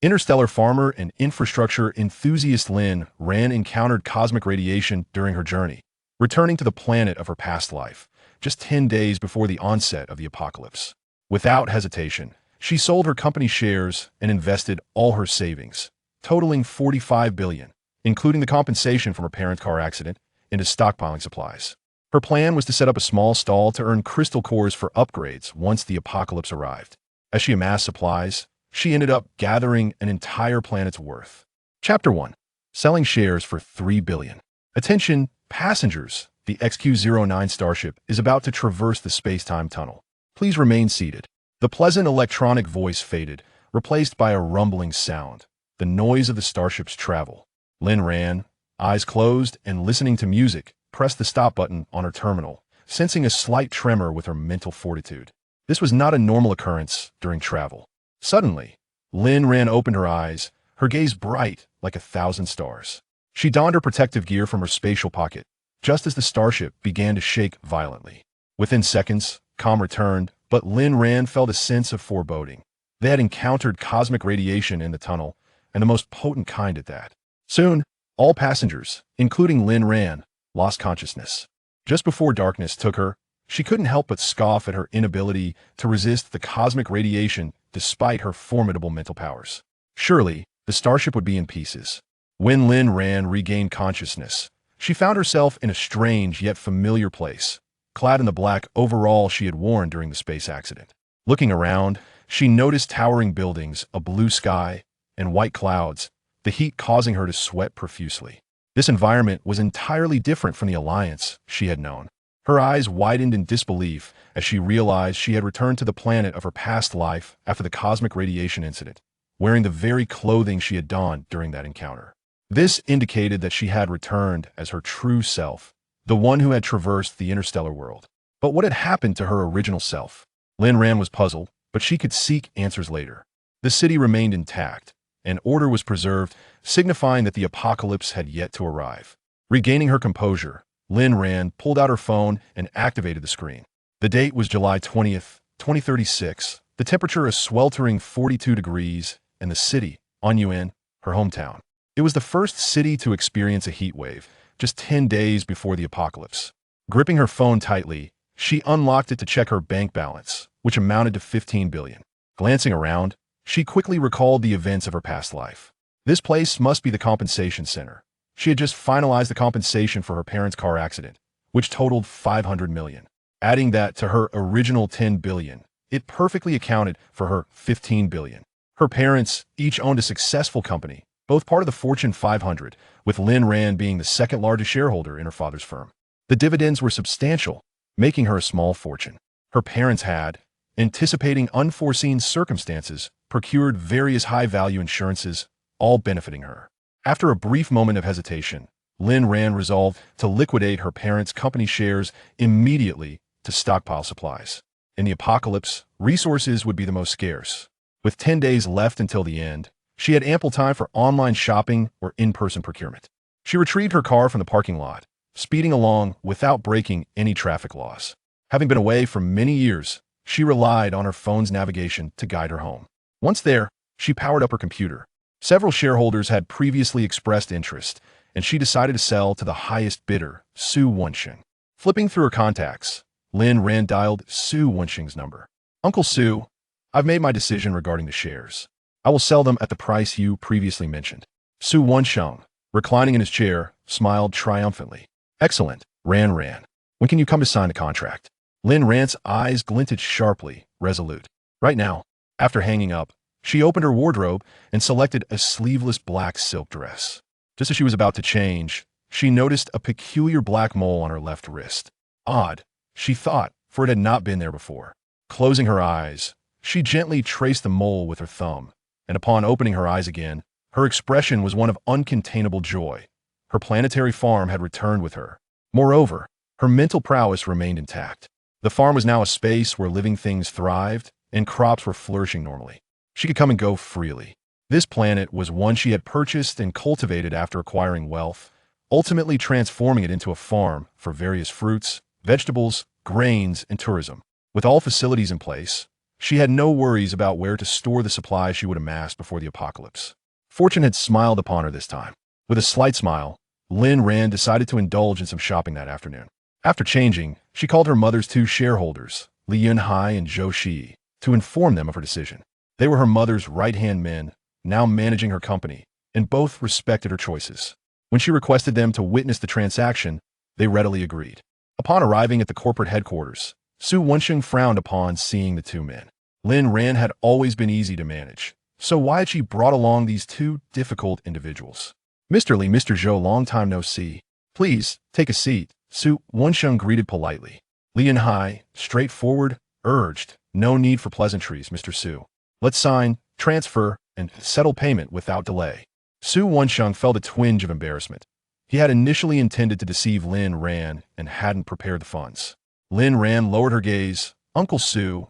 Interstellar farmer and infrastructure enthusiast Lin Ran encountered cosmic radiation during her journey, returning to the planet of her past life, just 10 days before the onset of the apocalypse. Without hesitation, she sold her company shares and invested all her savings, totaling $45 billion, including the compensation from her parents' car accident, into stockpiling supplies. Her plan was to set up a small stall to earn crystal cores for upgrades once the apocalypse arrived. As she amassed supplies, she ended up gathering an entire planet's worth. Chapter 1. Selling shares for $3 billion. Attention, passengers! The XQ-09 starship is about to traverse the space-time tunnel. Please remain seated. The pleasant electronic voice faded, replaced by a rumbling sound, the noise of the starship's travel. Lin Ran, eyes closed and listening to music, pressed the stop button on her terminal, sensing a slight tremor with her mental fortitude. This was not a normal occurrence during travel. Suddenly, Lin Ran opened her eyes, her gaze bright like 1,000 stars. She donned her protective gear from her spatial pocket, just as the starship began to shake violently. Within seconds, calm returned, but Lin Ran felt a sense of foreboding. They had encountered cosmic radiation in the tunnel, and the most potent kind at that. Soon, all passengers, including Lin Ran, lost consciousness. Just before darkness took her, she couldn't help but scoff at her inability to resist the cosmic radiation despite her formidable mental powers. Surely, the starship would be in pieces. When Lin Ran regained consciousness, she found herself in a strange yet familiar place, clad in the black overall she had worn during the space accident. Looking around, she noticed towering buildings, a blue sky, and white clouds, the heat causing her to sweat profusely. This environment was entirely different from the Alliance she had known. Her eyes widened in disbelief as she realized she had returned to the planet of her past life after the cosmic radiation incident, wearing the very clothing she had donned during that encounter. This indicated that she had returned as her true self, the one who had traversed the interstellar world. But what had happened to her original self? Lin Ran was puzzled, but she could seek answers later. The city remained intact, and order was preserved, signifying that the apocalypse had yet to arrive. Regaining her composure, Lin Ran pulled out her phone and activated the screen. The date was July 20th, 2036, the temperature a sweltering 42 degrees, and the city, Anyuan, her hometown. It was the first city to experience a heat wave, just 10 days before the apocalypse. Gripping her phone tightly, she unlocked it to check her bank balance, which amounted to $15 billion. Glancing around, she quickly recalled the events of her past life. This place must be the compensation center. She had just finalized the compensation for her parents' car accident, which totaled $500 million. Adding that to her original $10 billion, it perfectly accounted for her $15 billion. Her parents each owned a successful company, both part of the Fortune 500, with Lin Ran being the second largest shareholder in her father's firm. The dividends were substantial, making her a small fortune. Her parents had, anticipating unforeseen circumstances, procured various high-value insurances, all benefiting her. After a brief moment of hesitation, Lin Ran resolved to liquidate her parents' company shares immediately to stockpile supplies. In the apocalypse, resources would be the most scarce. With 10 days left until the end, she had ample time for online shopping or in-person procurement. She retrieved her car from the parking lot, speeding along without breaking any traffic laws. Having been away for many years, she relied on her phone's navigation to guide her home. Once there, she powered up her computer. Several shareholders had previously expressed interest, and she decided to sell to the highest bidder, Su Wenxing. Flipping through her contacts, Lin Ran dialed Su Wenxing's number. "Uncle Su, I've made my decision regarding the shares. I will sell them at the price you previously mentioned." Su Wenxing, reclining in his chair, smiled triumphantly. "Excellent, Ran. When can you come to sign the contract?" Lin Ran's eyes glinted sharply, resolute. Right now. After hanging up, she opened her wardrobe and selected a sleeveless black silk dress. Just as she was about to change, she noticed a peculiar black mole on her left wrist. Odd, she thought, for it had not been there before. Closing her eyes, she gently traced the mole with her thumb, and upon opening her eyes again, her expression was one of uncontainable joy. Her planetary farm had returned with her. Moreover, her mental prowess remained intact. The farm was now a space where living things thrived and crops were flourishing normally. She could come and go freely. This planet was one she had purchased and cultivated after acquiring wealth, ultimately transforming it into a farm for various fruits, vegetables, grains, and tourism. With all facilities in place, She had no worries about where to store the supplies she would amass before the apocalypse. Fortune had smiled upon her this time. With a slight smile, Lin Ran decided to indulge in some shopping that afternoon. After changing, she called her mother's two shareholders, Lin Hai and Zhou Shi, to inform them of her decision. They were her mother's right-hand men, now managing her company, and both respected her choices. When she requested them to witness the transaction, they readily agreed. Upon arriving at the corporate headquarters, Su Wensheng frowned upon seeing the two men. Lin Ran had always been easy to manage, so why had she brought along these two difficult individuals? Mr. Li, Mr. Zhou, long time no see. Please, take a seat, Su Wensheng greeted politely. Lin Hai, straightforward, urged, no need for pleasantries, Mr. Su. Let's sign, transfer, and settle payment without delay. Su Wensheng felt a twinge of embarrassment. He had initially intended to deceive Lin Ran and hadn't prepared the funds. Lin Ran lowered her gaze. Uncle Su,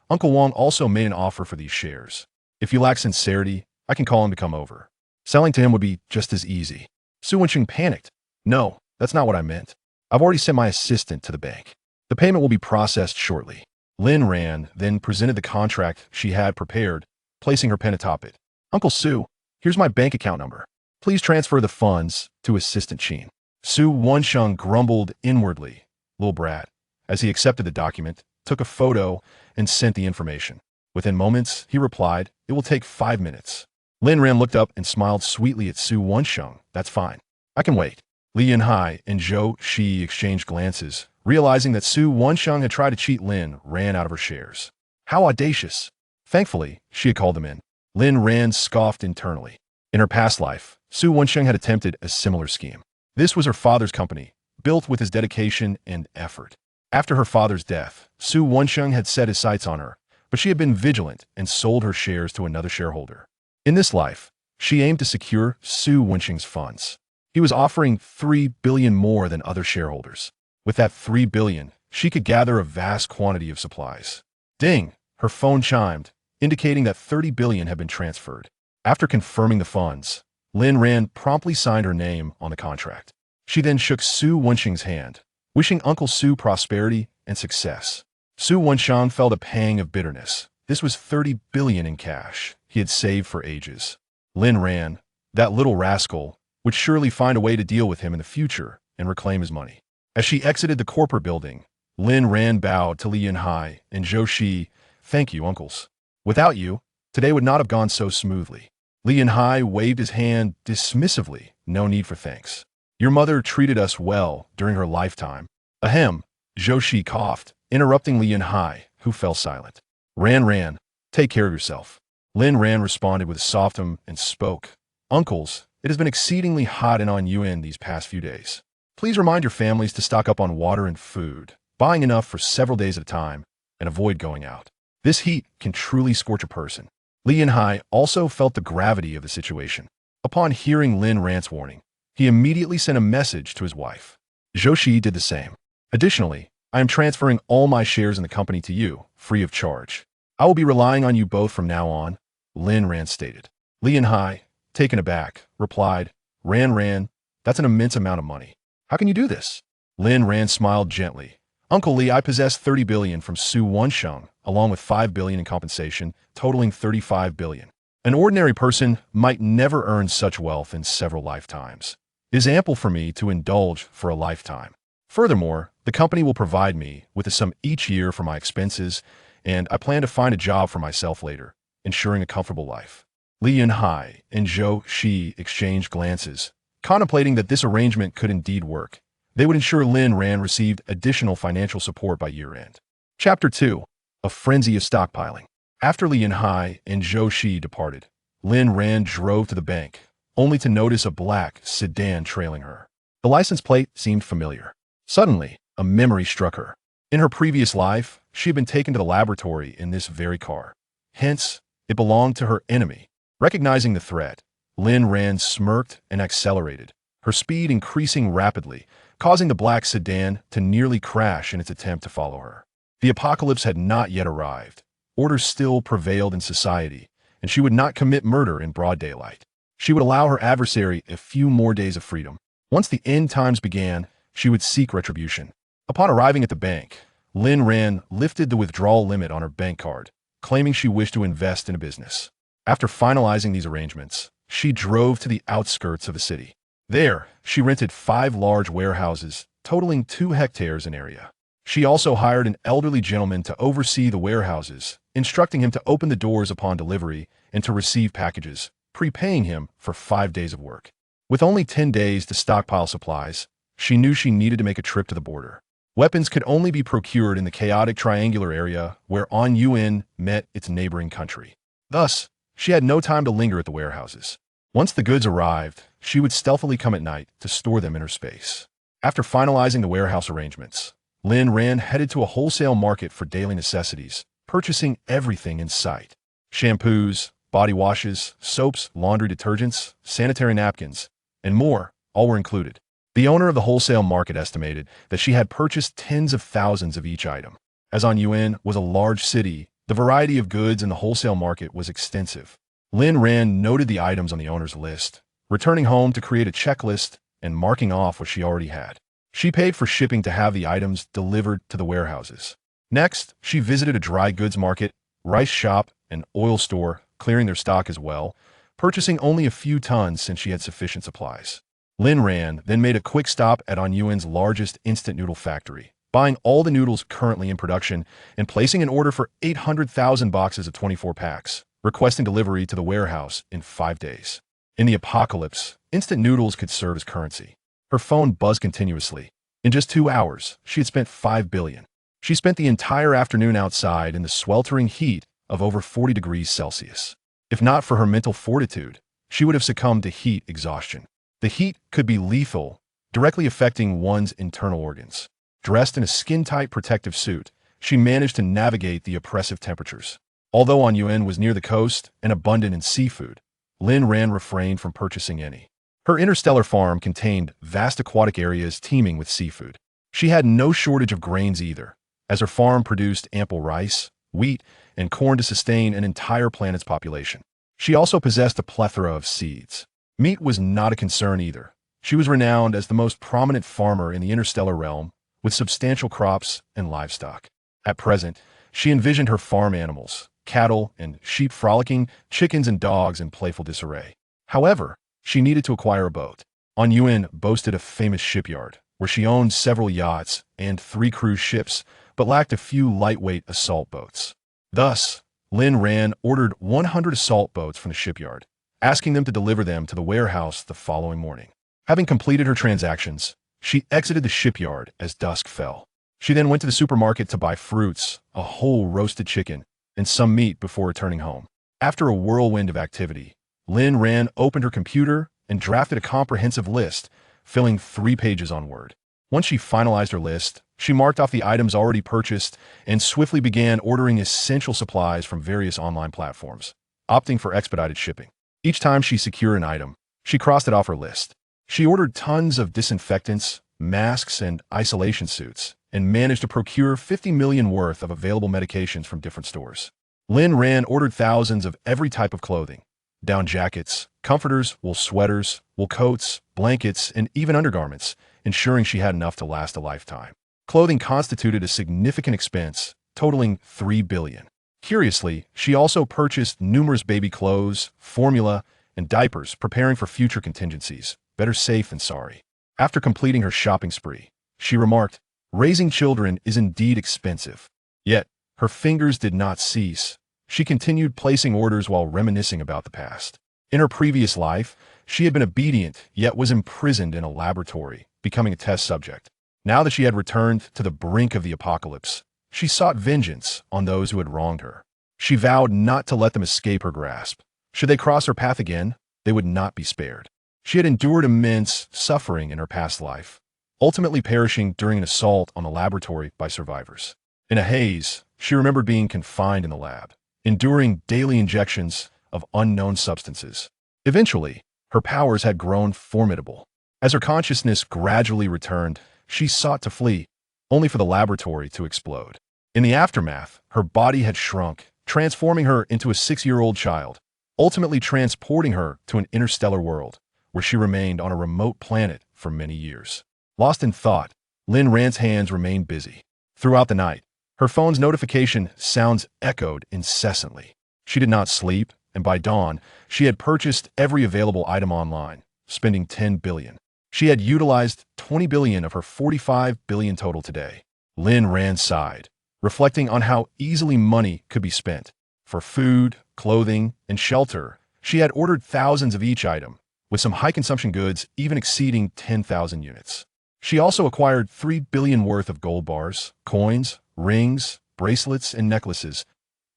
Uncle Wang also made an offer for these shares. If you lack sincerity, I can call him to come over. Selling to him would be just as easy. Su Wensheng panicked. No, that's not what I meant. I've already sent my assistant to the bank. The payment will be processed shortly. Lin Ran then presented the contract she had prepared, placing her pen atop it. Uncle Su, here's my bank account number. Please transfer the funds to Assistant Qin. Su Wensheng grumbled inwardly, little brat, as he accepted the document, took a photo, and sent the information. Within moments, he replied, it will take 5 minutes. Lin Ran looked up and smiled sweetly at Su Wensheng. That's fine. I can wait. Lin Hai and Zhou Shi exchanged glances, realizing that Su Wensheng had tried to cheat Lin Ran out of her shares. How audacious! Thankfully, she had called them in. Lin Ran scoffed internally. In her past life, Su Wensheng had attempted a similar scheme. This was her father's company, built with his dedication and effort. After her father's death, Su Wensheng had set his sights on her, but she had been vigilant and sold her shares to another shareholder. In this life, she aimed to secure Su Wensheng's funds. He was offering $3 billion more than other shareholders. With that $3 billion, she could gather a vast quantity of supplies. Ding! Her phone chimed, indicating that $30 billion had been transferred. After confirming the funds, Lin Ran promptly signed her name on the contract. She then shook Su Wensheng's hand, wishing Uncle Su prosperity and success. Su Wensheng felt a pang of bitterness. This was $30 billion in cash he had saved for ages. Lin Ran, that little rascal, would surely find a way to deal with him in the future and reclaim his money. As she exited the corporate building, Lin Ran bowed to Lin Hai and Zhou Shi. Thank you, uncles. Without you, today would not have gone so smoothly. Lin Hai waved his hand dismissively. No need for thanks. Your mother treated us well during her lifetime. Ahem, Zhou Shi coughed, interrupting Lin Hai, who fell silent. Ran, take care of yourself. Lin Ran responded with a soft hum and spoke. Uncles, it has been exceedingly hot in on Yuan these past few days. Please remind your families to stock up on water and food, buying enough for several days at a time, and avoid going out. This heat can truly scorch a person. Lin Hai also felt the gravity of the situation. Upon hearing Lin Ran's warning, he immediately sent a message to his wife. Zhou Shi did the same. Additionally, I am transferring all my shares in the company to you, free of charge. I will be relying on you both from now on, Lin Ran stated. Lin Hai, taken aback, replied, Ran, that's an immense amount of money. How can you do this? Lin Ran smiled gently. Uncle Li, I possess $30 billion from Su Wensheng, along with $5 billion in compensation, totaling $35 billion. An ordinary person might never earn such wealth in several lifetimes. It is ample for me to indulge for a lifetime. Furthermore, the company will provide me with a sum each year for my expenses, and I plan to find a job for myself later, ensuring a comfortable life. Lin Hai and Zhou Shi exchanged glances, contemplating that this arrangement could indeed work. They would ensure Lin Ran received additional financial support by year-end. Chapter 2. A Frenzy of Stockpiling. After Lin Hai and Zhou Shi departed, Lin Ran drove to the bank, only to notice a black sedan trailing her. The license plate seemed familiar. Suddenly, a memory struck her. In her previous life, she had been taken to the laboratory in this very car. Hence, it belonged to her enemy. Recognizing the threat, Lin Ran smirked and accelerated, her speed increasing rapidly, causing the black sedan to nearly crash in its attempt to follow her. The apocalypse had not yet arrived. Order still prevailed in society, and she would not commit murder in broad daylight. She would allow her adversary a few more days of freedom. Once the end times began, she would seek retribution. Upon arriving at the bank, Lin Ran lifted the withdrawal limit on her bank card, claiming she wished to invest in a business. After finalizing these arrangements, she drove to the outskirts of the city. There, she rented 5 large warehouses, totaling 2 hectares in area. She also hired an elderly gentleman to oversee the warehouses, instructing him to open the doors upon delivery and to receive packages, prepaying him for 5 days of work. With only 10 days to stockpile supplies, she knew she needed to make a trip to the border. Weapons could only be procured in the chaotic triangular area where Yun met its neighboring country. Thus, she had no time to linger at the warehouses. Once the goods arrived, she would stealthily come at night to store them in her space. After finalizing the warehouse arrangements, Lin Ran headed to a wholesale market for daily necessities, purchasing everything in sight. Shampoos, body washes, soaps, laundry detergents, sanitary napkins, and more, all were included. The owner of the wholesale market estimated that she had purchased tens of thousands of each item. As Yun was a large city, the variety of goods in the wholesale market was extensive. Lin Ran noted the items on the owner's list, returning home to create a checklist and marking off what she already had. She paid for shipping to have the items delivered to the warehouses. Next, she visited a dry goods market, rice shop, and oil store, clearing their stock as well, purchasing only a few tons since she had sufficient supplies. Lin Ran then made a quick stop at Yun's largest instant noodle factory, buying all the noodles currently in production and placing an order for 800,000 boxes of 24 packs, requesting delivery to the warehouse in 5 days. In the apocalypse, instant noodles could serve as currency. Her phone buzzed continuously. In just 2 hours, she had spent 5 billion. She spent the entire afternoon outside in the sweltering heat of over 40 degrees Celsius. If not for her mental fortitude, she would have succumbed to heat exhaustion. The heat could be lethal, directly affecting one's internal organs. Dressed in a skin-tight protective suit, she managed to navigate the oppressive temperatures. Although Yun was near the coast and abundant in seafood, Lin Ran refrained from purchasing any. Her interstellar farm contained vast aquatic areas teeming with seafood. She had no shortage of grains either, as her farm produced ample rice, wheat, and corn to sustain an entire planet's population. She also possessed a plethora of seeds. Meat was not a concern either. She was renowned as the most prominent farmer in the interstellar realm, with substantial crops and livestock. At present, she envisioned her farm animals, cattle and sheep frolicking, chickens and dogs in playful disarray. However, she needed to acquire a boat. Yun boasted a famous shipyard, where she owned several yachts and 3 cruise ships, but lacked a few lightweight assault boats. Thus, Lin Ran ordered 100 assault boats from the shipyard, asking them to deliver them to the warehouse the following morning. Having completed her transactions, she exited the shipyard as dusk fell. She then went to the supermarket to buy fruits, a whole roasted chicken, and some meat before returning home. After a whirlwind of activity, Lin Ran opened her computer and drafted a comprehensive list, filling 3 pages on Word. Once she finalized her list, she marked off the items already purchased and swiftly began ordering essential supplies from various online platforms, opting for expedited shipping. Each time she secured an item, she crossed it off her list. She ordered tons of disinfectants, masks, and isolation suits, and managed to procure 50 million worth of available medications from different stores. Lin Ran ordered thousands of every type of clothing: down jackets, comforters, wool sweaters, wool coats, blankets, and even undergarments, ensuring she had enough to last a lifetime. Clothing constituted a significant expense, totaling 3 billion. Curiously, she also purchased numerous baby clothes, formula, and diapers, preparing for future contingencies. Better safe than sorry. After completing her shopping spree, she remarked, "Raising children is indeed expensive." Yet, her fingers did not cease. She continued placing orders while reminiscing about the past. In her previous life, she had been obedient, yet was imprisoned in a laboratory, becoming a test subject. Now that she had returned to the brink of the apocalypse, she sought vengeance on those who had wronged her. She vowed not to let them escape her grasp. Should they cross her path again, they would not be spared. She had endured immense suffering in her past life, ultimately perishing during an assault on the laboratory by survivors. In a haze, she remembered being confined in the lab, enduring daily injections of unknown substances. Eventually, her powers had grown formidable. As her consciousness gradually returned, she sought to flee, only for the laboratory to explode. In the aftermath, her body had shrunk, transforming her into a 6-year-old child, ultimately transporting her to an interstellar world, where she remained on a remote planet for many years. Lost in thought, Lin Ran's hands remained busy. Throughout the night, Her phone's notification sounds echoed incessantly. She did not sleep, and by dawn, she had purchased every available item online, spending 10 billion. She had utilized 20 billion of her 45 billion total today. Lin Ran sighed, reflecting on how easily money could be spent. For food, clothing, and shelter, she had ordered thousands of each item, with some high-consumption goods even exceeding 10,000 units. She also acquired 3 billion worth of gold bars, coins, rings, bracelets, and necklaces,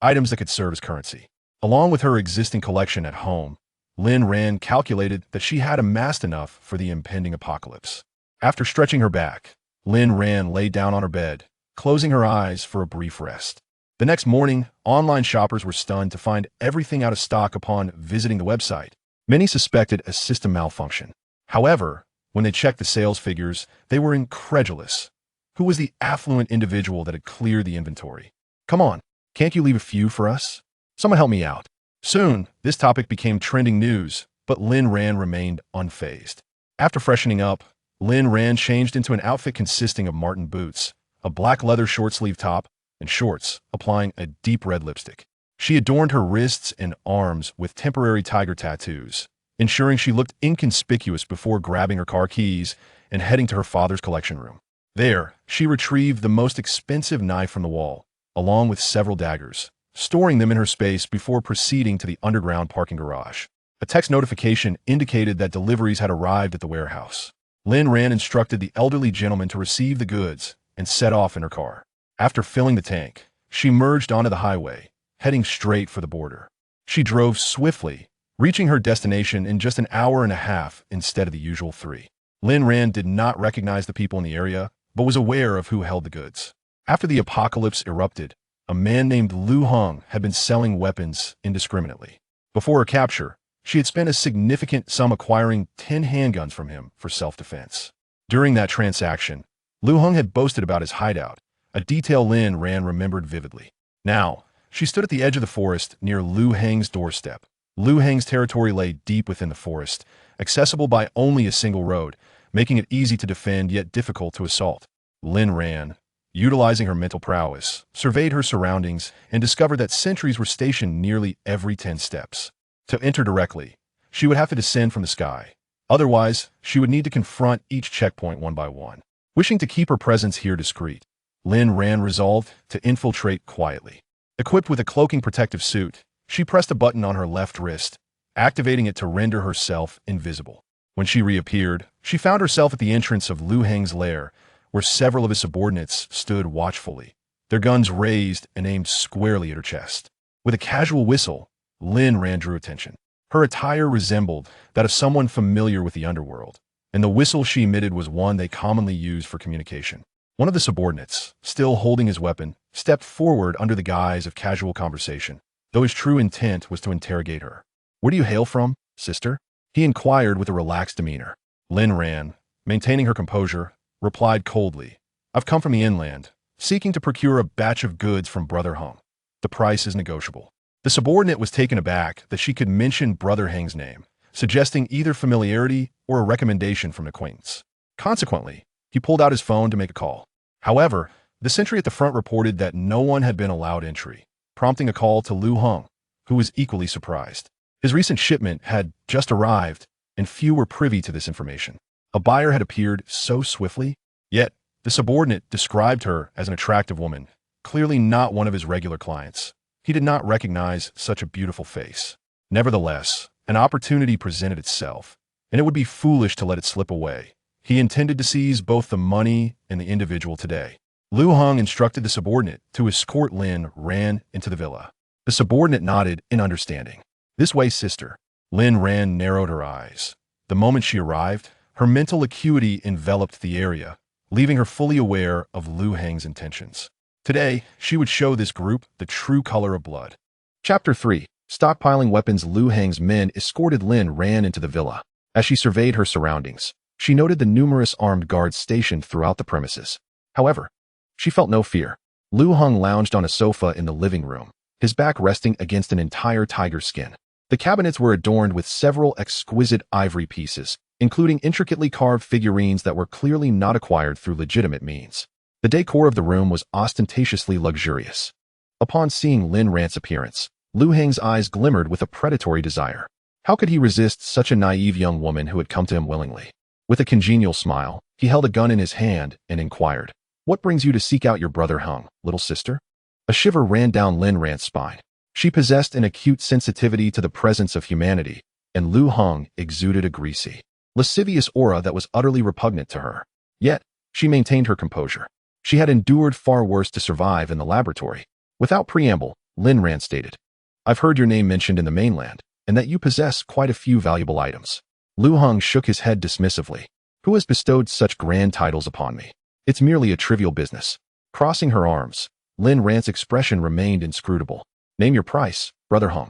items that could serve as currency. Along with her existing collection at home, Lin Ran calculated that she had amassed enough for the impending apocalypse. After stretching her back, Lin Ran lay down on her bed, closing her eyes for a brief rest. The next morning, online shoppers were stunned to find everything out of stock upon visiting the website. Many suspected a system malfunction. However, when they checked the sales figures, they were incredulous. Who was the affluent individual that had cleared the inventory? Come on, can't you leave a few for us? Someone help me out. Soon, this topic became trending news, but Lin Ran remained unfazed. After freshening up, Lin Ran changed into an outfit consisting of marten boots, a black leather short-sleeve top, and shorts, applying a deep red lipstick. She adorned her wrists and arms with temporary tiger tattoos, ensuring she looked inconspicuous before grabbing her car keys and heading to her father's collection room. There, she retrieved the most expensive knife from the wall, along with several daggers, storing them in her space before proceeding to the underground parking garage. A text notification indicated that deliveries had arrived at the warehouse. Lin Ran instructed the elderly gentleman to receive the goods and set off in her car. After filling the tank, she merged onto the highway, heading straight for the border. She drove swiftly, reaching her destination in just an hour and a half instead of the usual 3. Lin Ran did not recognize the people in the area, but was aware of who held the goods. After the apocalypse erupted, a man named Lu Heng had been selling weapons indiscriminately. Before her capture, she had spent a significant sum acquiring 10 handguns from him for self-defense. During that transaction, Lu Heng had boasted about his hideout, a detail Lin Ran remembered vividly. Now, she stood at the edge of the forest near Lu Heng's doorstep. Lu Heng's territory lay deep within the forest, accessible by only a single road, making it easy to defend yet difficult to assault. Lin Ran, utilizing her mental prowess, surveyed her surroundings and discovered that sentries were stationed nearly every 10 steps. To enter directly, she would have to descend from the sky. Otherwise, she would need to confront each checkpoint one by one. Wishing to keep her presence here discreet, Lin Ran resolved to infiltrate quietly. Equipped with a cloaking protective suit, she pressed a button on her left wrist, activating it to render herself invisible. When she reappeared, she found herself at the entrance of Lu Heng's lair, where several of his subordinates stood watchfully, their guns raised and aimed squarely at her chest. With a casual whistle, Lin Ran drew attention. Her attire resembled that of someone familiar with the underworld, and the whistle she emitted was one they commonly used for communication. One of the subordinates, still holding his weapon, stepped forward under the guise of casual conversation, though his true intent was to interrogate her. "Where do you hail from, sister?" he inquired with a relaxed demeanor. Lin Ran, maintaining her composure, replied coldly, "I've come from the inland, seeking to procure a batch of goods from Brother Heng. The price is negotiable." The subordinate was taken aback that she could mention Brother Heng's name, suggesting either familiarity or a recommendation from an acquaintance. Consequently, he pulled out his phone to make a call. However, the sentry at the front reported that no one had been allowed entry, prompting a call to Lu Heng, who was equally surprised. His recent shipment had just arrived, and few were privy to this information. A buyer had appeared so swiftly, yet the subordinate described her as an attractive woman, clearly not one of his regular clients. He did not recognize such a beautiful face. Nevertheless, an opportunity presented itself, and it would be foolish to let it slip away. He intended to seize both the money and the individual today. Lu Heng instructed the subordinate to escort Lin Ran into the villa. The subordinate nodded in understanding. "This way, sister." Lin Ran narrowed her eyes. The moment she arrived, her mental acuity enveloped the area, leaving her fully aware of Lu Heng's intentions. Today, she would show this group the true color of blood. Chapter 3. Stockpiling weapons. Lu Heng's men escorted Lin Ran into the villa. As she surveyed her surroundings, she noted the numerous armed guards stationed throughout the premises. However, she felt no fear. Lu Heng lounged on a sofa in the living room, his back resting against an entire tiger skin. The cabinets were adorned with several exquisite ivory pieces, including intricately carved figurines that were clearly not acquired through legitimate means. The decor of the room was ostentatiously luxurious. Upon seeing Lin Ran's appearance, Lu Heng's eyes glimmered with a predatory desire. How could he resist such a naive young woman who had come to him willingly? With a congenial smile, he held a gun in his hand and inquired, "What brings you to seek out your brother Hung, little sister?" A shiver ran down Lin Ran's spine. She possessed an acute sensitivity to the presence of humanity, and Lu Hung exuded a greasy, lascivious aura that was utterly repugnant to her. Yet, she maintained her composure. She had endured far worse to survive in the laboratory. Without preamble, Lin Ran stated, "I've heard your name mentioned in the mainland, and that you possess quite a few valuable items." Lu Hung shook his head dismissively. "Who has bestowed such grand titles upon me? It's merely a trivial business." Crossing her arms, Lin Ran's expression remained inscrutable. "Name your price, brother Hung.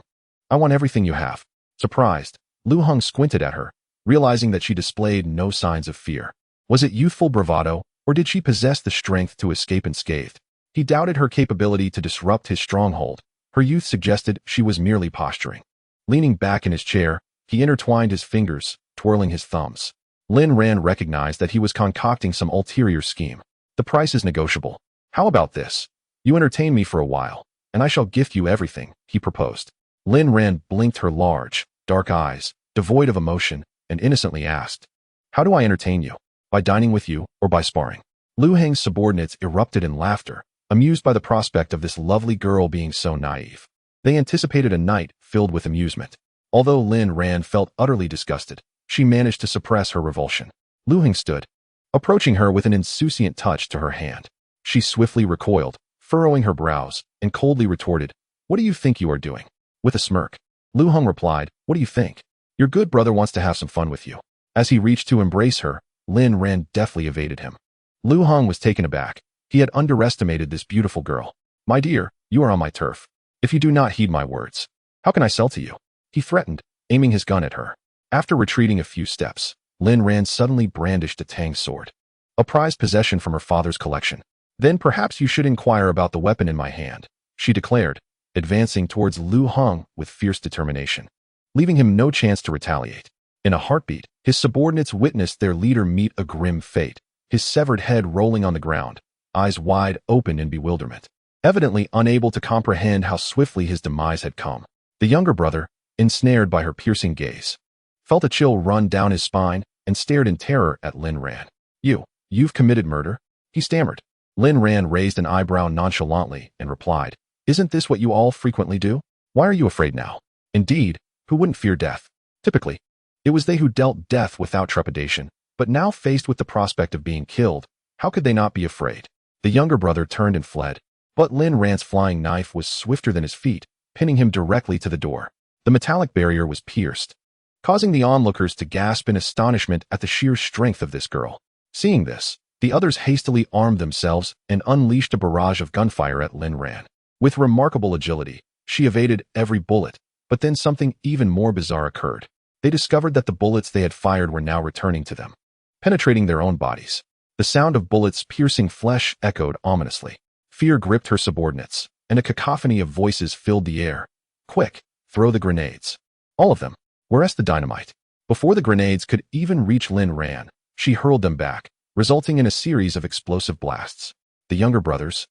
I want everything you have." Surprised, Lu Hung squinted at her, realizing that she displayed no signs of fear. Was it youthful bravado, or did she possess the strength to escape unscathed? He doubted her capability to disrupt his stronghold. Her youth suggested she was merely posturing. Leaning back in his chair, he intertwined his fingers, twirling his thumbs. Lin Ran recognized that he was concocting some ulterior scheme. "The price is negotiable. How about this? You entertain me for a while, and I shall gift you everything," he proposed. Lin Ran blinked her large, dark eyes, devoid of emotion, and innocently asked, "How do I entertain you? By dining with you, or by sparring?" Lu Heng's subordinates erupted in laughter, amused by the prospect of this lovely girl being so naive. They anticipated a night filled with amusement. Although Lin Ran felt utterly disgusted, she managed to suppress her revulsion. Lu Heng stood, approaching her with an insouciant touch to her hand. She swiftly recoiled, furrowing her brows, and coldly retorted, "What do you think you are doing?" With a smirk, Lu Heng replied, "What do you think? Your good brother wants to have some fun with you." As he reached to embrace her, Lin Ran deftly evaded him. Lu Heng was taken aback. He had underestimated this beautiful girl. "My dear, you are on my turf. If you do not heed my words, how can I sell to you?" he threatened, aiming his gun at her. After retreating a few steps, Lin Ran suddenly brandished a tang sword, a prized possession from her father's collection. "Then perhaps you should inquire about the weapon in my hand," she declared, advancing towards Lu Heng with fierce determination, leaving him no chance to retaliate. In a heartbeat, his subordinates witnessed their leader meet a grim fate, his severed head rolling on the ground, eyes wide open in bewilderment, evidently unable to comprehend how swiftly his demise had come. The younger brother, ensnared by her piercing gaze, felt a chill run down his spine and stared in terror at Lin Ran. You've committed murder?" he stammered. Lin Ran raised an eyebrow nonchalantly and replied, "Isn't this what you all frequently do? Why are you afraid now? Indeed, who wouldn't fear death? Typically, it was they who dealt death without trepidation, but now faced with the prospect of being killed, how could they not be afraid?" The younger brother turned and fled, but Lin Ran's flying knife was swifter than his feet, pinning him directly to the door. The metallic barrier was pierced, causing the onlookers to gasp in astonishment at the sheer strength of this girl. Seeing this, the others hastily armed themselves and unleashed a barrage of gunfire at Lin Ran. With remarkable agility, she evaded every bullet, but then something even more bizarre occurred. They discovered that the bullets they had fired were now returning to them, penetrating their own bodies. The sound of bullets piercing flesh echoed ominously. Fear gripped her subordinates, and a cacophony of voices filled the air. "Quick, throw the grenades. All of them. Where's the dynamite?" Before the grenades could even reach Lin Ran, she hurled them back, resulting in a series of explosive blasts. The younger brothers,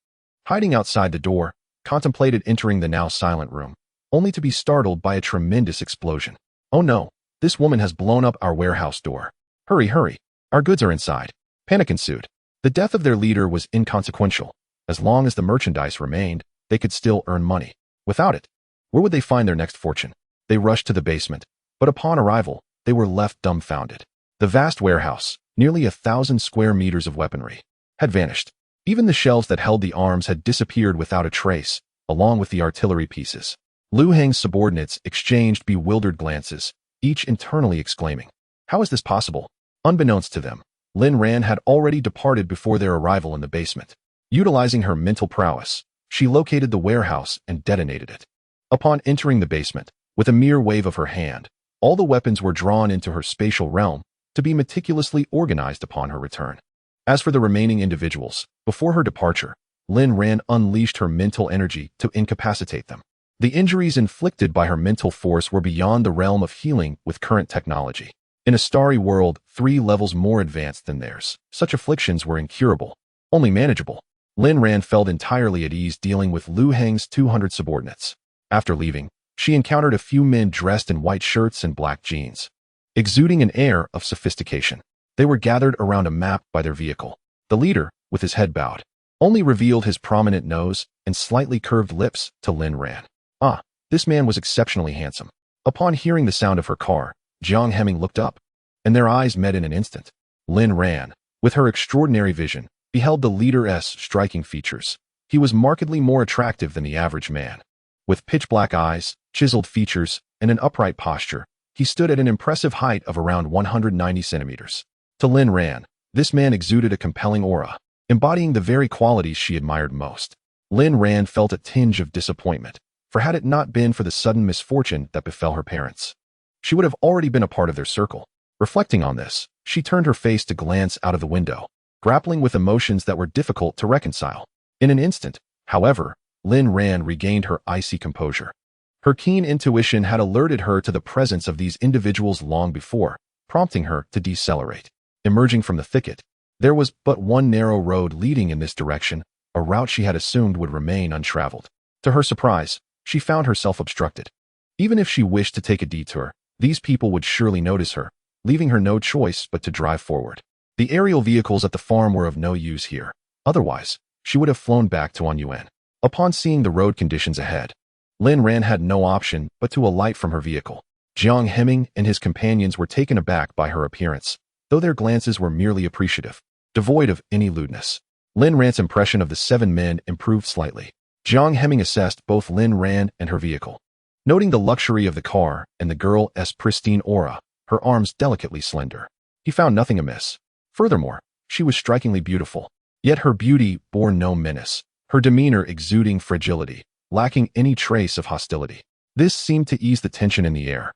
hiding outside the door, contemplated entering the now silent room, only to be startled by a tremendous explosion. "Oh no, this woman has blown up our warehouse door. Hurry, hurry. Our goods are inside." Panic ensued. The death of their leader was inconsequential. As long as the merchandise remained, they could still earn money. Without it, where would they find their next fortune? They rushed to the basement, but upon arrival, they were left dumbfounded. The vast warehouse, nearly 1,000 square meters of weaponry, had vanished. Even the shelves that held the arms had disappeared without a trace, along with the artillery pieces. Lu Heng's subordinates exchanged bewildered glances, each internally exclaiming, "How is this possible?" Unbeknownst to them, Lin Ran had already departed before their arrival in the basement. Utilizing her mental prowess, she located the warehouse and detonated it. Upon entering the basement, with a mere wave of her hand, all the weapons were drawn into her spatial realm to be meticulously organized upon her return. As for the remaining individuals, before her departure, Lin Ran unleashed her mental energy to incapacitate them. The injuries inflicted by her mental force were beyond the realm of healing with current technology. In a starry world 3 levels more advanced than theirs, such afflictions were incurable. Only manageable. Lin Ran felt entirely at ease dealing with Lu Heng's 200 subordinates. After leaving, she encountered a few men dressed in white shirts and black jeans, exuding an air of sophistication. They were gathered around a map by their vehicle. The leader, with his head bowed, only revealed his prominent nose and slightly curved lips to Lin Ran. Ah, this man was exceptionally handsome. Upon hearing the sound of her car, Jiang Heming looked up, and their eyes met in an instant. Lin Ran, with her extraordinary vision, beheld the leader's striking features. He was markedly more attractive than the average man. With pitch-black eyes, chiseled features, and an upright posture, he stood at an impressive height of around 190 centimeters. To Lin Ran, this man exuded a compelling aura, embodying the very qualities she admired most. Lin Ran felt a tinge of disappointment, for had it not been for the sudden misfortune that befell her parents, she would have already been a part of their circle. Reflecting on this, she turned her face to glance out of the window, grappling with emotions that were difficult to reconcile. In an instant, however, Lin Ran regained her icy composure. Her keen intuition had alerted her to the presence of these individuals long before, prompting her to decelerate. Emerging from the thicket, there was but one narrow road leading in this direction, a route she had assumed would remain untraveled. To her surprise, she found herself obstructed. Even if she wished to take a detour, these people would surely notice her, leaving her no choice but to drive forward. The aerial vehicles at the farm were of no use here. Otherwise, she would have flown back to Anyuan. Upon seeing the road conditions ahead, Lin Ran had no option but to alight from her vehicle. Jiang Heming and his companions were taken aback by her appearance, though their glances were merely appreciative, devoid of any lewdness. Lin Ran's impression of the 7 men improved slightly. Jiang Heming assessed both Lin Ran and her vehicle. Noting the luxury of the car and the girl's pristine aura, her arms delicately slender, he found nothing amiss. Furthermore, she was strikingly beautiful. Yet her beauty bore no menace, her demeanor exuding fragility, lacking any trace of hostility. This seemed to ease the tension in the air.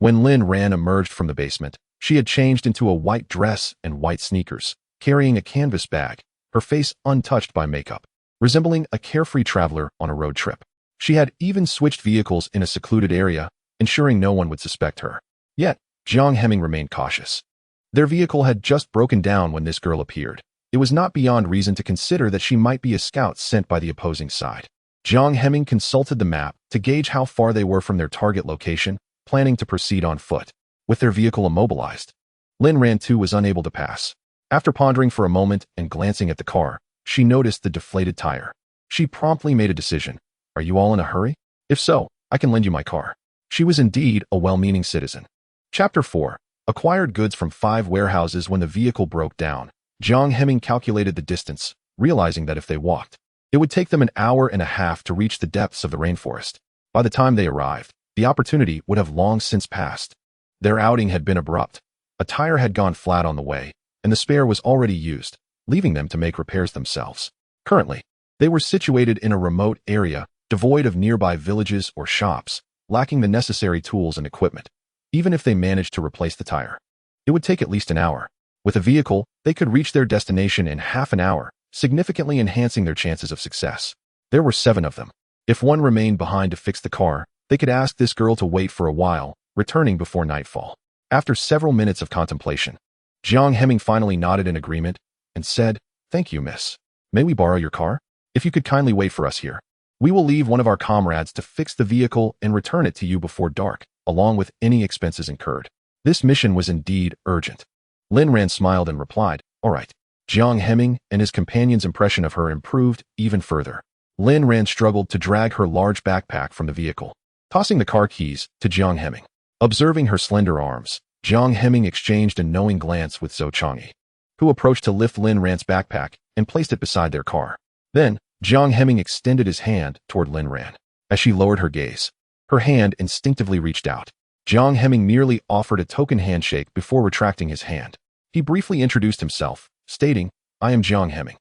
When Lin Ran emerged from the basement, she had changed into a white dress and white sneakers, carrying a canvas bag, her face untouched by makeup, resembling a carefree traveler on a road trip. She had even switched vehicles in a secluded area, ensuring no one would suspect her. Yet, Jiang Heming remained cautious. Their vehicle had just broken down when this girl appeared. It was not beyond reason to consider that she might be a scout sent by the opposing side. Jiang Heming consulted the map to gauge how far they were from their target location, planning to proceed on foot. With their vehicle immobilized, Lin Ran too was unable to pass. After pondering for a moment and glancing at the car, she noticed the deflated tire. She promptly made a decision. Are you all in a hurry? If so, I can lend you my car. She was indeed a well-meaning citizen. Chapter 4. Acquired goods from 5 warehouses. When the vehicle broke down, Jiang Heming calculated the distance, realizing that if they walked, it would take them an hour and a half to reach the depths of the rainforest. By the time they arrived, the opportunity would have long since passed. Their outing had been abrupt. A tire had gone flat on the way, and the spare was already used, leaving them to make repairs themselves. Currently, they were situated in a remote area, devoid of nearby villages or shops, lacking the necessary tools and equipment. Even if they managed to replace the tire, it would take at least an hour. With a vehicle, they could reach their destination in half an hour, significantly enhancing their chances of success. There were 7 of them. If one remained behind to fix the car, they could ask this girl to wait for a while, returning before nightfall. After several minutes of contemplation, Jiang Heming finally nodded in agreement and said, "Thank you, miss. May we borrow your car? If you could kindly wait for us here. We will leave one of our comrades to fix the vehicle and return it to you before dark, along with any expenses incurred." This mission was indeed urgent. Lin Ran smiled and replied, "All right." Jiang Heming and his companion's impression of her improved even further. Lin Ran struggled to drag her large backpack from the vehicle, tossing the car keys to Jiang Heming. Observing her slender arms, Jiang Heming exchanged a knowing glance with Zhou Changyi, who approached to lift Lin Ran's backpack and placed it beside their car. Then, Jiang Heming extended his hand toward Lin Ran. As she lowered her gaze, her hand instinctively reached out. Jiang Heming merely offered a token handshake before retracting his hand. He briefly introduced himself, stating, "I am Jiang Heming.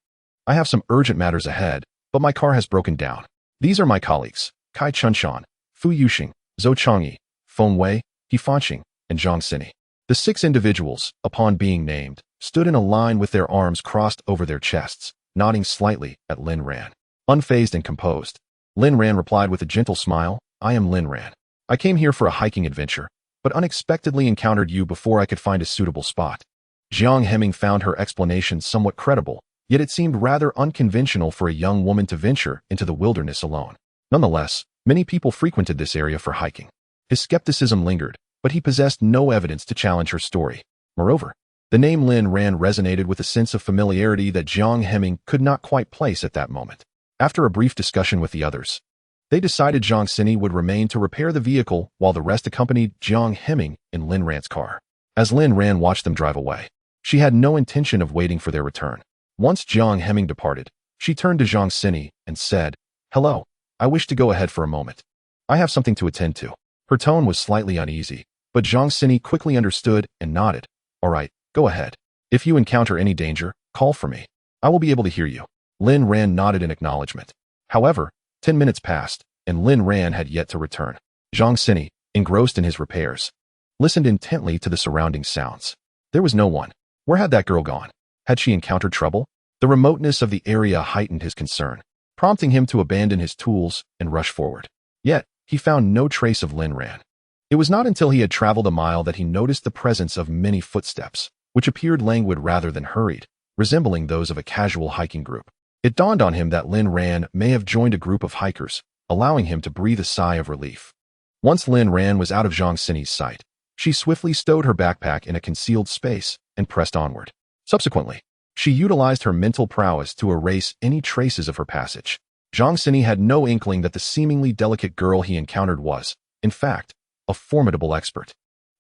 I have some urgent matters ahead, but my car has broken down. These are my colleagues, Kai Chunshan, Fu Yuxing, Zhou Changyi, Feng Wei, He Fanqing, and Zhang Xini." The 6 individuals, upon being named, stood in a line with their arms crossed over their chests, nodding slightly at Lin Ran. Unfazed and composed, Lin Ran replied with a gentle smile, "I am Lin Ran. I came here for a hiking adventure, but unexpectedly encountered you before I could find a suitable spot." Jiang Heming found her explanation somewhat credible, Yet it seemed rather unconventional for a young woman to venture into the wilderness alone. Nonetheless, many people frequented this area for hiking. His skepticism lingered, but he possessed no evidence to challenge her story. Moreover, the name Lin Ran resonated with a sense of familiarity that Jiang Heming could not quite place at that moment. After a brief discussion with the others, they decided Jiang Xini would remain to repair the vehicle while the rest accompanied Jiang Heming in Lin Ran's car. As Lin Ran watched them drive away, she had no intention of waiting for their return. Once Jiang Heming departed, she turned to Jiang Xini and said, "Hello, I wish to go ahead for a moment. I have something to attend to." Her tone was slightly uneasy, but Jiang Xini quickly understood and nodded. "All right, go ahead. If you encounter any danger, call for me. I will be able to hear you." Lin Ran nodded in acknowledgement. However, 10 minutes passed, and Lin Ran had yet to return. Jiang Xini, engrossed in his repairs, listened intently to the surrounding sounds. There was no one. Where had that girl gone? Had she encountered trouble? The remoteness of the area heightened his concern, prompting him to abandon his tools and rush forward. Yet, he found no trace of Lin Ran. It was not until he had traveled a mile that he noticed the presence of many footsteps, which appeared languid rather than hurried, resembling those of a casual hiking group. It dawned on him that Lin Ran may have joined a group of hikers, allowing him to breathe a sigh of relief. Once Lin Ran was out of Jiang Xini's sight, she swiftly stowed her backpack in a concealed space and pressed onward. Subsequently, she utilized her mental prowess to erase any traces of her passage. Jiang Xini had no inkling that the seemingly delicate girl he encountered was, in fact, a formidable expert.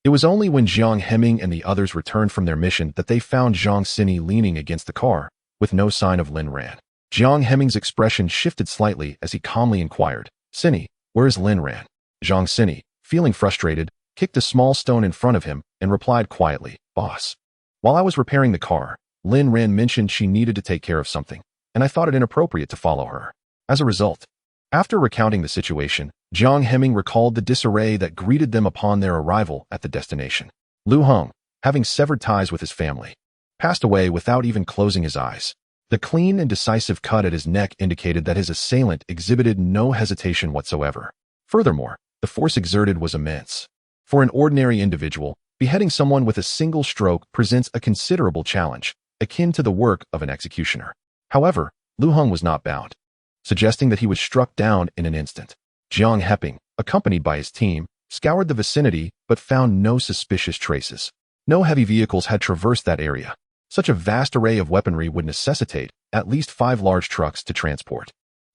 It was only when Jiang Heming and the others returned from their mission that they found Jiang Xini leaning against the car, with no sign of Lin Ran. Jiang Heming's expression shifted slightly as he calmly inquired, "Xini, where is Lin Ran?" Jiang Xini, feeling frustrated, kicked a small stone in front of him and replied quietly, "Boss, while I was repairing the car, Lin Ran mentioned she needed to take care of something, and I thought it inappropriate to follow her. As a result." After recounting the situation, Jiang Heming recalled the disarray that greeted them upon their arrival at the destination. Lu Heng, having severed ties with his family, passed away without even closing his eyes. The clean and decisive cut at his neck indicated that his assailant exhibited no hesitation whatsoever. Furthermore, the force exerted was immense. For an ordinary individual, beheading someone with a single stroke presents a considerable challenge, akin to the work of an executioner. However, Lu Heng was not bound, suggesting that he was struck down in an instant. Jiang Heping, accompanied by his team, scoured the vicinity but found no suspicious traces. No heavy vehicles had traversed that area. Such a vast array of weaponry would necessitate at least 5 large trucks to transport.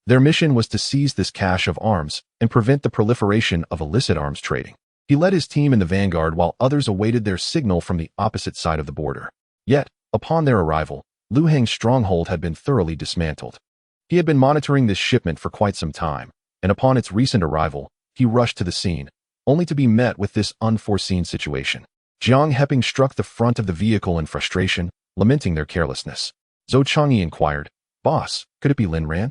Their mission was to seize this cache of arms and prevent the proliferation of illicit arms trading. He led his team in the vanguard while others awaited their signal from the opposite side of the border. Yet, upon their arrival, Lu Heng's stronghold had been thoroughly dismantled. He had been monitoring this shipment for quite some time, and upon its recent arrival, he rushed to the scene, only to be met with this unforeseen situation. Jiang Heping struck the front of the vehicle in frustration, lamenting their carelessness. Zhou Changyi inquired, "Boss, could it be Lin Ran?"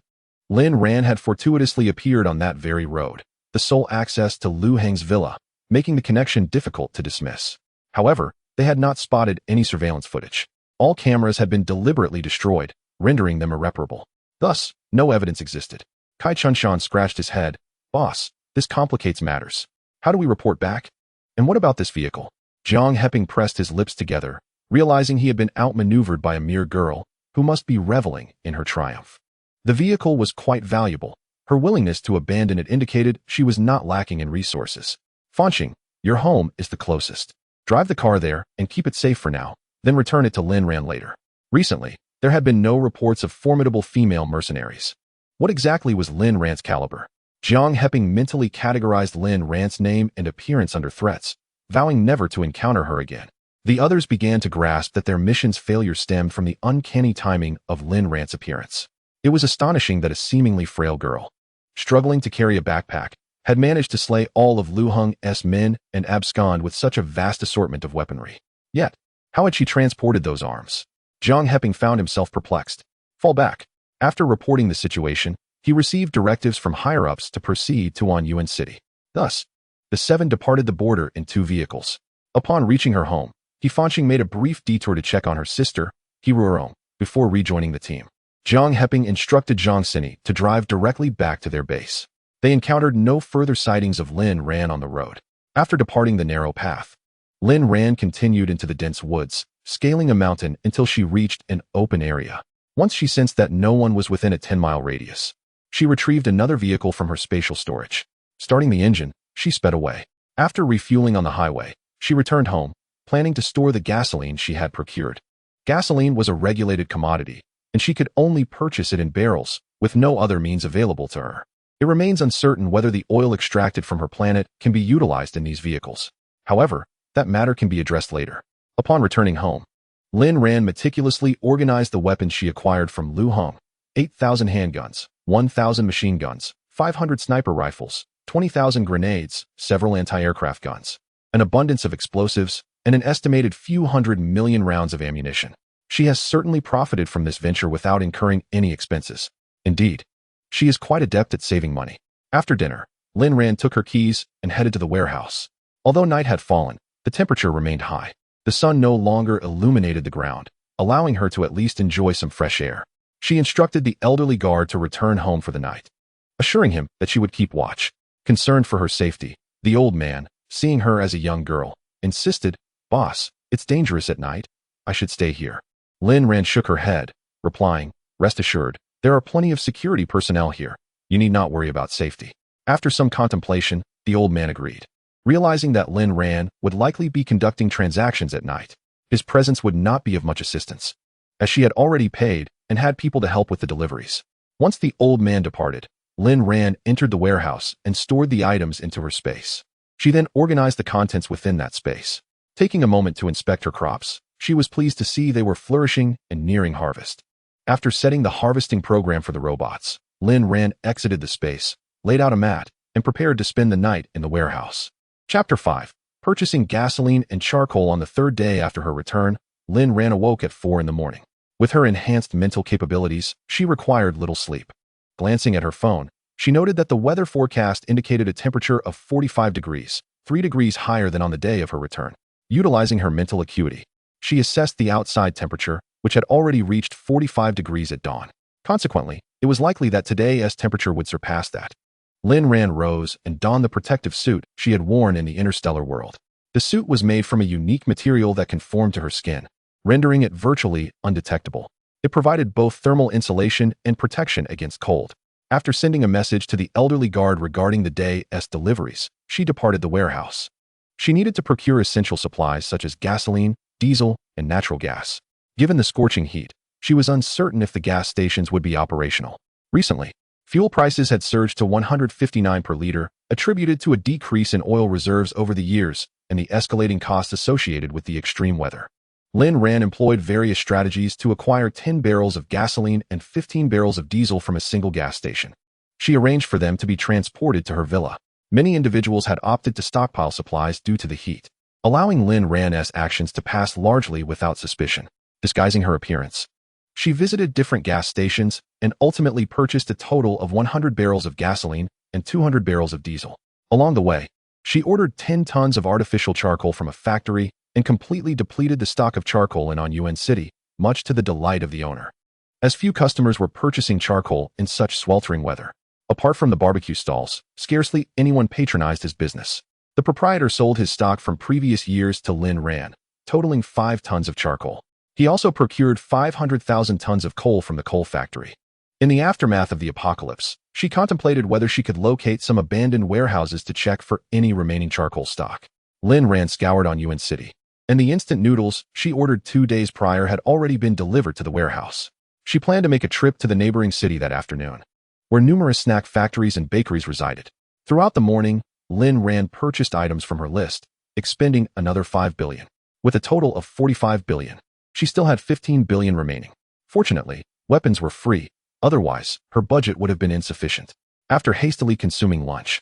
Lin Ran had fortuitously appeared on that very road, the sole access to Lu Heng's villa, making the connection difficult to dismiss. However, they had not spotted any surveillance footage. All cameras had been deliberately destroyed, rendering them irreparable. Thus, no evidence existed. Kai Chunshan scratched his head. "Boss, this complicates matters. How do we report back? And what about this vehicle?" Jiang Heping pressed his lips together, realizing he had been outmaneuvered by a mere girl who must be reveling in her triumph. The vehicle was quite valuable. Her willingness to abandon it indicated she was not lacking in resources. "Fanqing, your home is the closest. Drive the car there and keep it safe for now, then return it to Lin Ran later." Recently, there had been no reports of formidable female mercenaries. What exactly was Lin Ran's caliber? Jiang Heping mentally categorized Lin Ran's name and appearance under threats, vowing never to encounter her again. The others began to grasp that their mission's failure stemmed from the uncanny timing of Lin Ran's appearance. It was astonishing that a seemingly frail girl, struggling to carry a backpack, had managed to slay all of Lu Heng's men and abscond with such a vast assortment of weaponry. Yet, how had she transported those arms? Jiang Heping found himself perplexed. Fall back. After reporting the situation, he received directives from higher-ups to proceed to Anyuan City. Thus, the 7 departed the border in 2 vehicles. Upon reaching her home, Fanqing made a brief detour to check on her sister, Heruorong, before rejoining the team. Jiang Heping instructed Jiang Xini to drive directly back to their base. They encountered no further sightings of Lin Ran on the road. After departing the narrow path, Lin Ran continued into the dense woods, scaling a mountain until she reached an open area. Once she sensed that no one was within a 10-mile radius, she retrieved another vehicle from her spatial storage. Starting the engine, she sped away. After refueling on the highway, she returned home, planning to store the gasoline she had procured. Gasoline was a regulated commodity, and she could only purchase it in barrels, with no other means available to her. It remains uncertain whether the oil extracted from her planet can be utilized in these vehicles. However, that matter can be addressed later. Upon returning home, Lin Ran meticulously organized the weapons she acquired from Lu Hong: 8,000 handguns, 1,000 machine guns, 500 sniper rifles, 20,000 grenades, several anti-aircraft guns, an abundance of explosives, and an estimated few hundred million rounds of ammunition. She has certainly profited from this venture without incurring any expenses. Indeed, she is quite adept at saving money. After dinner, Lin Ran took her keys and headed to the warehouse. Although night had fallen, the temperature remained high. The sun no longer illuminated the ground, allowing her to at least enjoy some fresh air. She instructed the elderly guard to return home for the night, assuring him that she would keep watch. Concerned for her safety, the old man, seeing her as a young girl, insisted, "Boss, it's dangerous at night. I should stay here." Lin Ran shook her head, replying, "Rest assured, there are plenty of security personnel here. You need not worry about safety." After some contemplation, the old man agreed. Realizing that Lin Ran would likely be conducting transactions at night, his presence would not be of much assistance, as she had already paid and had people to help with the deliveries. Once the old man departed, Lin Ran entered the warehouse and stored the items into her space. She then organized the contents within that space. Taking a moment to inspect her crops, she was pleased to see they were flourishing and nearing harvest. After setting the harvesting program for the robots, Lin Ran exited the space, laid out a mat, and prepared to spend the night in the warehouse. Chapter 5. Purchasing gasoline and charcoal. On the third day after her return, Lin Ran awoke at 4 in the morning. With her enhanced mental capabilities, she required little sleep. Glancing at her phone, she noted that the weather forecast indicated a temperature of 45 degrees, 3 degrees higher than on the day of her return. Utilizing her mental acuity, she assessed the outside temperature, which had already reached 45 degrees at dawn. Consequently, it was likely that today's temperature would surpass that. Lin Ran rose and donned the protective suit she had worn in the interstellar world. The suit was made from a unique material that conformed to her skin, rendering it virtually undetectable. It provided both thermal insulation and protection against cold. After sending a message to the elderly guard regarding the day's deliveries, she departed the warehouse. She needed to procure essential supplies such as gasoline, diesel, and natural gas. Given the scorching heat, she was uncertain if the gas stations would be operational. Recently, fuel prices had surged to $159 per liter, attributed to a decrease in oil reserves over the years and the escalating costs associated with the extreme weather. Lin Ran employed various strategies to acquire 10 barrels of gasoline and 15 barrels of diesel from a single gas station. She arranged for them to be transported to her villa. Many individuals had opted to stockpile supplies due to the heat, allowing Lin Ran's actions to pass largely without suspicion. Disguising her appearance, she visited different gas stations and ultimately purchased a total of 100 barrels of gasoline and 200 barrels of diesel. Along the way, she ordered 10 tons of artificial charcoal from a factory and completely depleted the stock of charcoal in Yuan City, much to the delight of the owner, as few customers were purchasing charcoal in such sweltering weather. Apart from the barbecue stalls, scarcely anyone patronized his business. The proprietor sold his stock from previous years to Lin Ran, totaling 5 tons of charcoal. He also procured 500,000 tons of coal from the coal factory. In the aftermath of the apocalypse, she contemplated whether she could locate some abandoned warehouses to check for any remaining charcoal stock. Lin Ran scoured Yuan City, and the instant noodles she ordered 2 days prior had already been delivered to the warehouse. She planned to make a trip to the neighboring city that afternoon, where numerous snack factories and bakeries resided. Throughout the morning, Lin Ran purchased items from her list, expending another 5 billion. With a total of 45 billion, she still had 15 billion remaining. Fortunately, weapons were free, otherwise, her budget would have been insufficient. After hastily consuming lunch,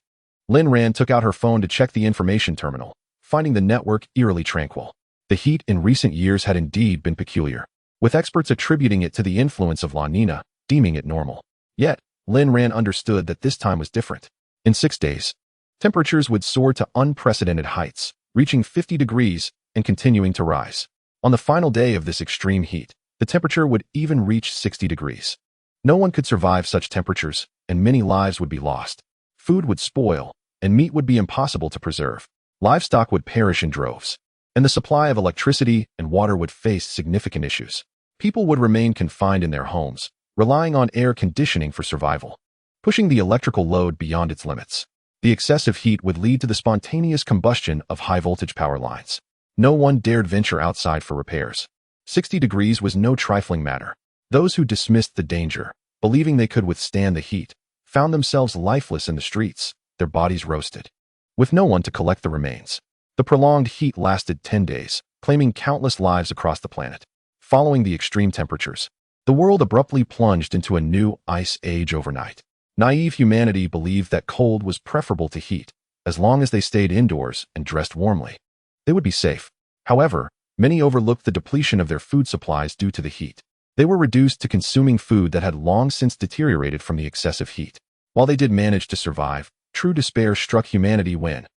Lin Ran took out her phone to check the information terminal, finding the network eerily tranquil. The heat in recent years had indeed been peculiar, with experts attributing it to the influence of La Nina, deeming it normal. Yet, Lin Ran understood that this time was different. In 6 days, temperatures would soar to unprecedented heights, reaching 50 degrees and continuing to rise. On the final day of this extreme heat, the temperature would even reach 60 degrees. No one could survive such temperatures, and many lives would be lost. Food would spoil, and meat would be impossible to preserve. Livestock would perish in droves, and the supply of electricity and water would face significant issues. People would remain confined in their homes, relying on air conditioning for survival, pushing the electrical load beyond its limits. The excessive heat would lead to the spontaneous combustion of high-voltage power lines. No one dared venture outside for repairs. 60 degrees was no trifling matter. Those who dismissed the danger, believing they could withstand the heat, found themselves lifeless in the streets, their bodies roasted, with no one to collect the remains. The prolonged heat lasted 10 days, claiming countless lives across the planet. Following the extreme temperatures, the world abruptly plunged into a new ice age overnight. Naive humanity believed that cold was preferable to heat. As long as they stayed indoors and dressed warmly, they would be safe. However, many overlooked the depletion of their food supplies due to the heat. They were reduced to consuming food that had long since deteriorated from the excessive heat. While they did manage to survive, true despair struck humanity when,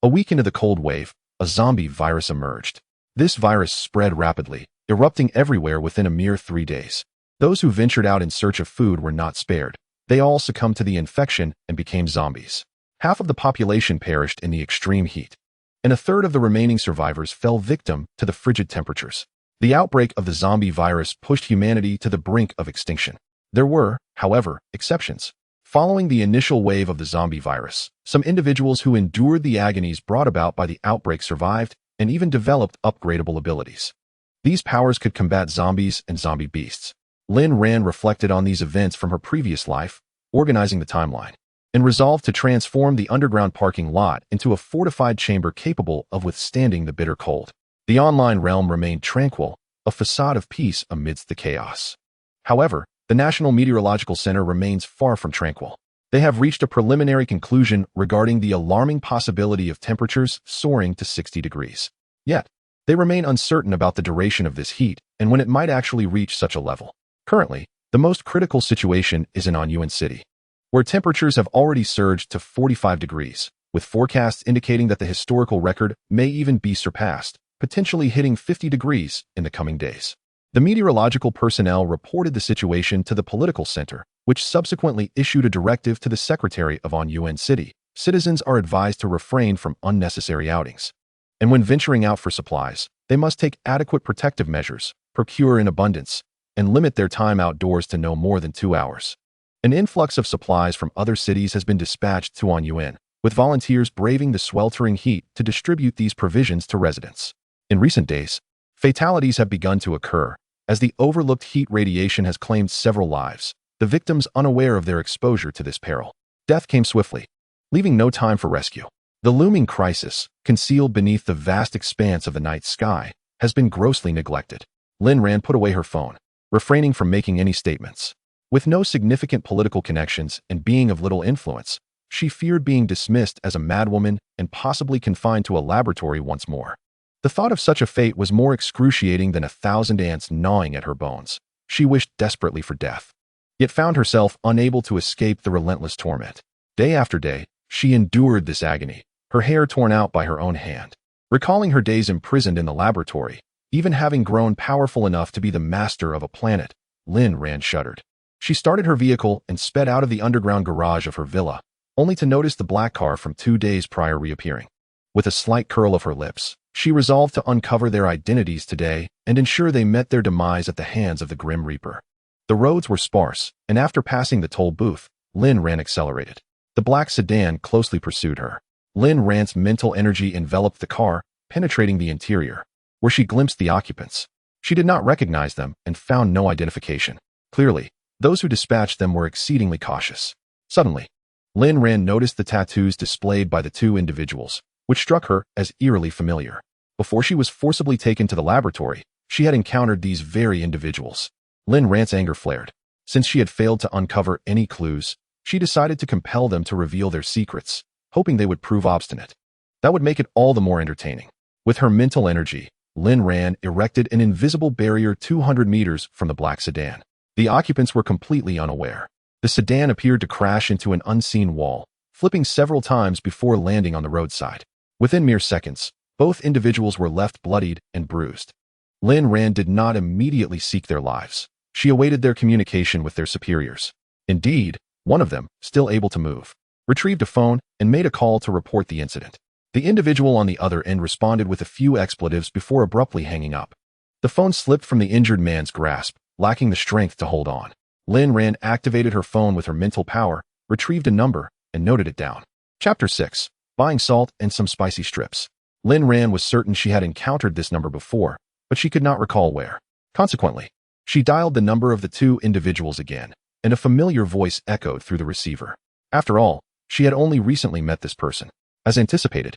a week into the cold wave, a zombie virus emerged. This virus spread rapidly, erupting everywhere within a mere 3 days. Those who ventured out in search of food were not spared. They all succumbed to the infection and became zombies. Half of the population perished in the extreme heat, and a third of the remaining survivors fell victim to the frigid temperatures. The outbreak of the zombie virus pushed humanity to the brink of extinction. There were, however, exceptions. Following the initial wave of the zombie virus, some individuals who endured the agonies brought about by the outbreak survived and even developed upgradable abilities. These powers could combat zombies and zombie beasts. Lin Ran reflected on these events from her previous life, organizing the timeline, and resolved to transform the underground parking lot into a fortified chamber capable of withstanding the bitter cold. The online realm remained tranquil, a facade of peace amidst the chaos. However, the National Meteorological Center remains far from tranquil. They have reached a preliminary conclusion regarding the alarming possibility of temperatures soaring to 60 degrees. Yet, they remain uncertain about the duration of this heat and when it might actually reach such a level. Currently, the most critical situation is in Anyuan City, where temperatures have already surged to 45 degrees, with forecasts indicating that the historical record may even be surpassed, potentially hitting 50 degrees in the coming days. The meteorological personnel reported the situation to the political center, which subsequently issued a directive to the secretary of Anyuan City. Citizens are advised to refrain from unnecessary outings, and when venturing out for supplies, they must take adequate protective measures, procure in abundance, and limit their time outdoors to no more than 2 hours. An influx of supplies from other cities has been dispatched to Anyuan, with volunteers braving the sweltering heat to distribute these provisions to residents. In recent days, fatalities have begun to occur, as the overlooked heat radiation has claimed several lives, the victims unaware of their exposure to this peril. Death came swiftly, leaving no time for rescue. The looming crisis, concealed beneath the vast expanse of the night sky, has been grossly neglected. Lin Ran put away her phone, refraining from making any statements. With no significant political connections and being of little influence, she feared being dismissed as a madwoman and possibly confined to a laboratory once more. The thought of such a fate was more excruciating than 1,000 ants gnawing at her bones. She wished desperately for death, yet found herself unable to escape the relentless torment. Day after day, she endured this agony, her hair torn out by her own hand. Recalling her days imprisoned in the laboratory, even having grown powerful enough to be the master of a planet, Lin Ran shuddered. She started her vehicle and sped out of the underground garage of her villa, only to notice the black car from 2 days prior reappearing. With a slight curl of her lips, she resolved to uncover their identities today and ensure they met their demise at the hands of the Grim Reaper. The roads were sparse, and after passing the toll booth, Lin Ran accelerated. The black sedan closely pursued her. Lin Ran's mental energy enveloped the car, penetrating the interior, where she glimpsed the occupants. She did not recognize them and found no identification. Clearly, those who dispatched them were exceedingly cautious. Suddenly, Lin Ran noticed the tattoos displayed by the 2 individuals, which struck her as eerily familiar. Before she was forcibly taken to the laboratory, she had encountered these very individuals. Lin Ran's anger flared. Since she had failed to uncover any clues, she decided to compel them to reveal their secrets, hoping they would prove obstinate. That would make it all the more entertaining. With her mental energy, Lin Ran erected an invisible barrier 200 meters from the black sedan. The occupants were completely unaware. The sedan appeared to crash into an unseen wall, flipping several times before landing on the roadside. Within mere seconds, both individuals were left bloodied and bruised. Lin Ran did not immediately seek their lives. She awaited their communication with their superiors. Indeed, one of them, still able to move, retrieved a phone and made a call to report the incident. The individual on the other end responded with a few expletives before abruptly hanging up. The phone slipped from the injured man's grasp, lacking the strength to hold on. Lin Ran activated her phone with her mental power, retrieved a number, and noted it down. Chapter 6. Buying salt and some spicy strips. Lin Ran was certain she had encountered this number before, but she could not recall where. Consequently, she dialed the number of the two individuals again, and a familiar voice echoed through the receiver. After all, she had only recently met this person. As anticipated,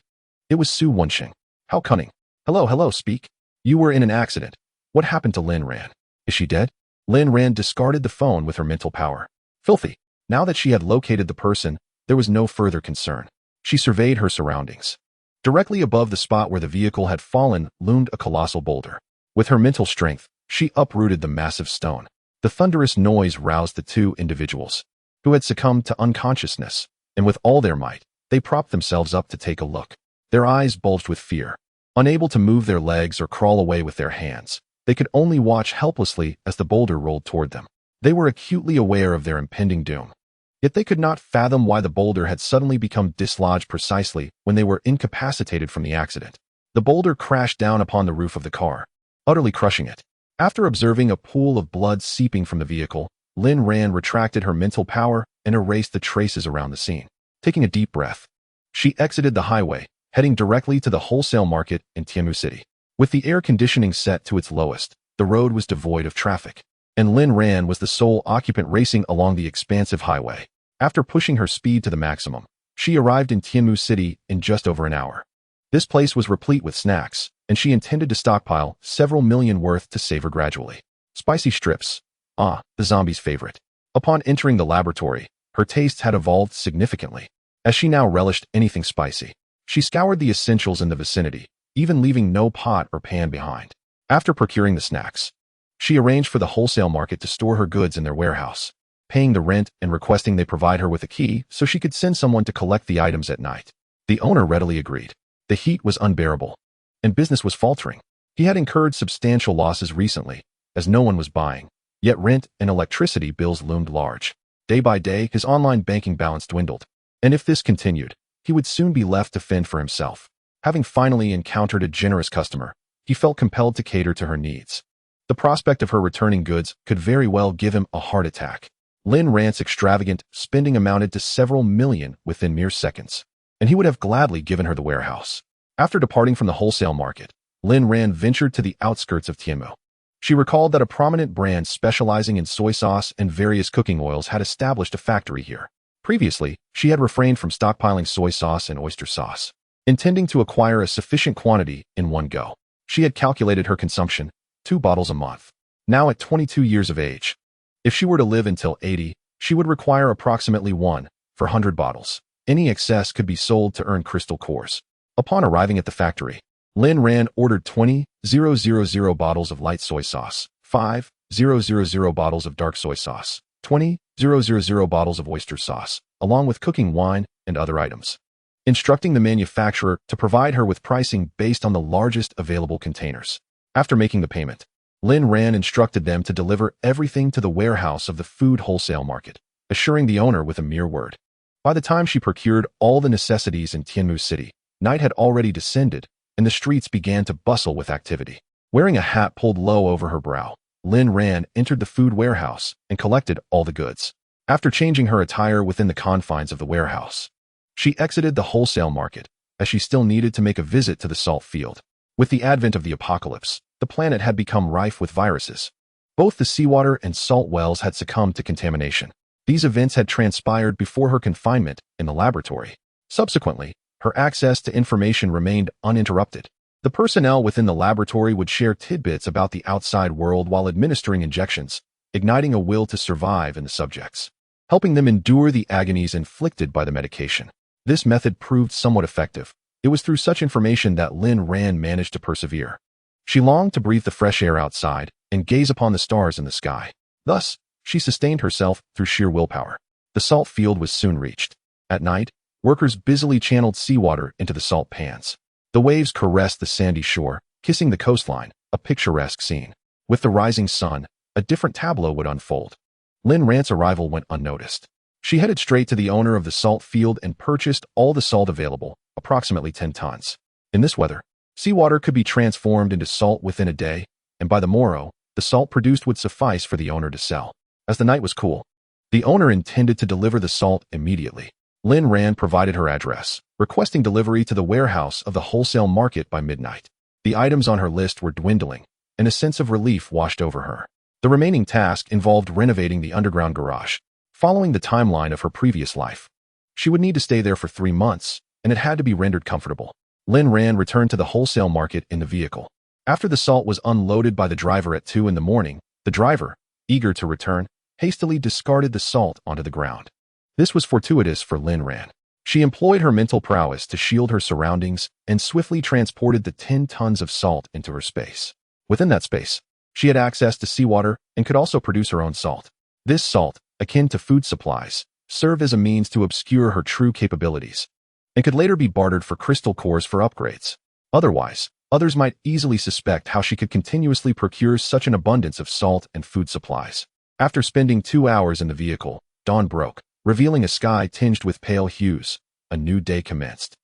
it was Su Wenxing. How cunning. Hello, speak. You were in an accident. What happened to Lin Ran? Is she dead? Lin Ran discarded the phone with her mental power. Filthy. Now that she had located the person, there was no further concern. She surveyed her surroundings. Directly above the spot where the vehicle had fallen loomed a colossal boulder. With her mental strength, she uprooted the massive stone. The thunderous noise roused the two individuals, who had succumbed to unconsciousness, and with all their might, they propped themselves up to take a look. Their eyes bulged with fear. Unable to move their legs or crawl away with their hands, they could only watch helplessly as the boulder rolled toward them. They were acutely aware of their impending doom. Yet they could not fathom why the boulder had suddenly become dislodged precisely when they were incapacitated from the accident. The boulder crashed down upon the roof of the car, utterly crushing it. After observing a pool of blood seeping from the vehicle, Lin Ran retracted her mental power and erased the traces around the scene. Taking a deep breath, she exited the highway, heading directly to the wholesale market in Tianmu City. With the air conditioning set to its lowest, the road was devoid of traffic, and Lin Ran was the sole occupant racing along the expansive highway. After pushing her speed to the maximum, she arrived in Tianmu City in just over an hour. This place was replete with snacks, and she intended to stockpile several million worth to savor gradually. Spicy strips. The zombie's favorite. Upon entering the laboratory, her tastes had evolved significantly, as she now relished anything spicy. She scoured the essentials in the vicinity, even leaving no pot or pan behind. After procuring the snacks, she arranged for the wholesale market to store her goods in their warehouse, paying the rent and requesting they provide her with a key so she could send someone to collect the items at night. The owner readily agreed. The heat was unbearable, and business was faltering. He had incurred substantial losses recently, as no one was buying, yet rent and electricity bills loomed large. Day by day, his online banking balance dwindled, and if this continued, he would soon be left to fend for himself. Having finally encountered a generous customer, he felt compelled to cater to her needs. The prospect of her returning goods could very well give him a heart attack. Lin Ran's extravagant spending amounted to several million within mere seconds, and he would have gladly given her the warehouse. After departing from the wholesale market, Lin Ran ventured to the outskirts of Tianmu. She recalled that a prominent brand specializing in soy sauce and various cooking oils had established a factory here. Previously, she had refrained from stockpiling soy sauce and oyster sauce, intending to acquire a sufficient quantity in one go. She had calculated her consumption, 2 bottles a month. Now at 22 years of age, if she were to live until 80, she would require approximately 1 for 100 bottles. Any excess could be sold to earn crystal cores. Upon arriving at the factory, Lin Ran ordered 20,000 bottles of light soy sauce, 5,000 bottles of dark soy sauce, 20,000 bottles of oyster sauce, along with cooking wine and other items, instructing the manufacturer to provide her with pricing based on the largest available containers. After making the payment, Lin Ran instructed them to deliver everything to the warehouse of the food wholesale market, assuring the owner with a mere word. By the time she procured all the necessities in Tianmu City, night had already descended, and the streets began to bustle with activity. Wearing a hat pulled low over her brow, Lin Ran entered the food warehouse and collected all the goods. After changing her attire within the confines of the warehouse, she exited the wholesale market, as she still needed to make a visit to the salt field. With the advent of the apocalypse, the planet had become rife with viruses. Both the seawater and salt wells had succumbed to contamination. These events had transpired before her confinement in the laboratory. Subsequently, her access to information remained uninterrupted. The personnel within the laboratory would share tidbits about the outside world while administering injections, igniting a will to survive in the subjects, helping them endure the agonies inflicted by the medication. This method proved somewhat effective. It was through such information that Lin Ran managed to persevere. She longed to breathe the fresh air outside and gaze upon the stars in the sky. Thus, she sustained herself through sheer willpower. The salt field was soon reached. At night, workers busily channeled seawater into the salt pans. The waves caressed the sandy shore, kissing the coastline, a picturesque scene. With the rising sun, a different tableau would unfold. Lin Ran's arrival went unnoticed. She headed straight to the owner of the salt field and purchased all the salt available, approximately 10 tons. In this weather, seawater could be transformed into salt within a day, and by the morrow, The salt produced would suffice for the owner to sell. As the night was cool, the owner intended to deliver the salt immediately. Lin Ran provided her address, requesting delivery to the warehouse of the wholesale market by midnight. The items on her list were dwindling, and a sense of relief washed over her. The remaining task involved renovating the underground garage, following the timeline of her previous life. She would need to stay there for 3 months, and it had to be rendered comfortable. Lin Ran returned to the wholesale market in the vehicle. After the salt was unloaded by the driver at 2 in the morning, the driver, eager to return, hastily discarded the salt onto the ground. This was fortuitous for Lin Ran. She employed her mental prowess to shield her surroundings and swiftly transported the 10 tons of salt into her space. Within that space, she had access to seawater and could also produce her own salt. This salt, akin to food supplies, served as a means to obscure her true capabilities, and could later be bartered for crystal cores for upgrades. Otherwise, others might easily suspect how she could continuously procure such an abundance of salt and food supplies. After spending 2 hours in the vehicle, dawn broke, revealing a sky tinged with pale hues. A new day commenced.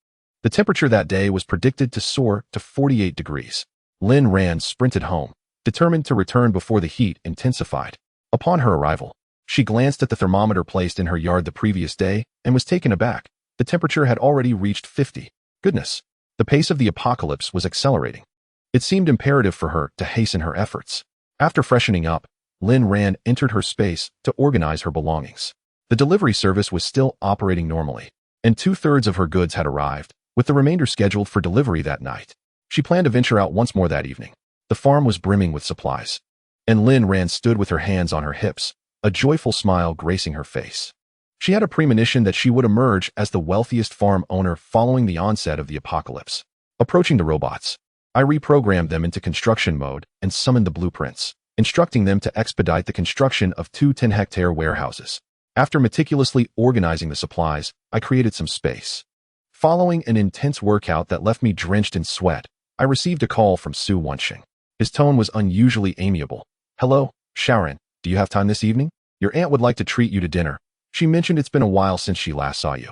The temperature that day was predicted to soar to 48 degrees. Lin Ran sprinted home, determined to return before the heat intensified. Upon her arrival, she glanced at the thermometer placed in her yard the previous day and was taken aback. The temperature had already reached 50. Goodness, the pace of the apocalypse was accelerating. It seemed imperative for her to hasten her efforts. After freshening up, Lin Ran entered her space to organize her belongings. The delivery service was still operating normally, and 2/3 of her goods had arrived, with the remainder scheduled for delivery that night. She planned to venture out once more that evening. The farm was brimming with supplies, and Lin Ran stood with her hands on her hips, a joyful smile gracing her face. She had a premonition that she would emerge as the wealthiest farm owner following the onset of the apocalypse. Approaching the robots, I reprogrammed them into construction mode and summoned the blueprints, instructing them to expedite the construction of 2 10-hectare warehouses. After meticulously organizing the supplies, I created some space. Following an intense workout that left me drenched in sweat, I received a call from Su Wenxing. His tone was unusually amiable. "Hello, Sharon, do you have time this evening? Your aunt would like to treat you to dinner. She mentioned it's been a while since she last saw you."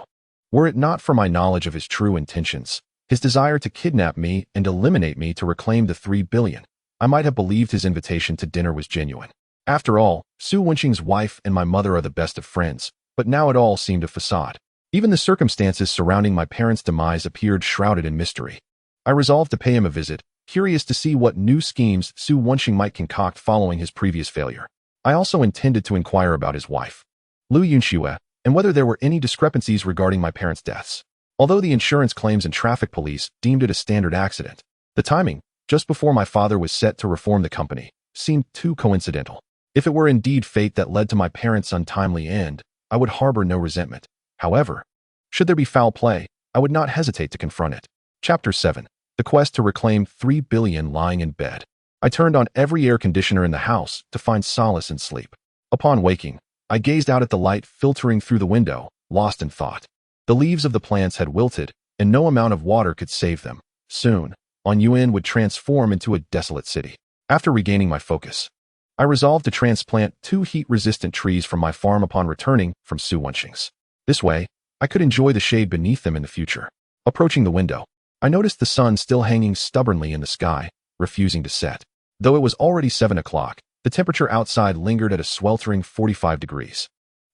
Were it not for my knowledge of his true intentions, his desire to kidnap me and eliminate me to reclaim the 3 billion, I might have believed his invitation to dinner was genuine. After all, Su Wenxing's wife and my mother are the best of friends, but now it all seemed a facade. Even the circumstances surrounding my parents' demise appeared shrouded in mystery. I resolved to pay him a visit, curious to see what new schemes Su Wenxing might concoct following his previous failure. I also intended to inquire about his wife, Lu Yunxue, and whether there were any discrepancies regarding my parents' deaths. Although the insurance claims and traffic police deemed it a standard accident, the timing, just before my father was set to reform the company, seemed too coincidental. If it were indeed fate that led to my parents' untimely end, I would harbor no resentment. However, should there be foul play, I would not hesitate to confront it. Chapter 7. The quest to reclaim 3 billion lying in bed. I turned on every air conditioner in the house to find solace in sleep. Upon waking, I gazed out at the light filtering through the window, lost in thought. The leaves of the plants had wilted, and no amount of water could save them. Soon, Yuan would transform into a desolate city. After regaining my focus, I resolved to transplant 2 heat-resistant trees from my farm upon returning from Su Wenxing's. This way, I could enjoy the shade beneath them in the future. Approaching the window, I noticed the sun still hanging stubbornly in the sky, refusing to set. Though it was already 7 o'clock, the temperature outside lingered at a sweltering 45 degrees.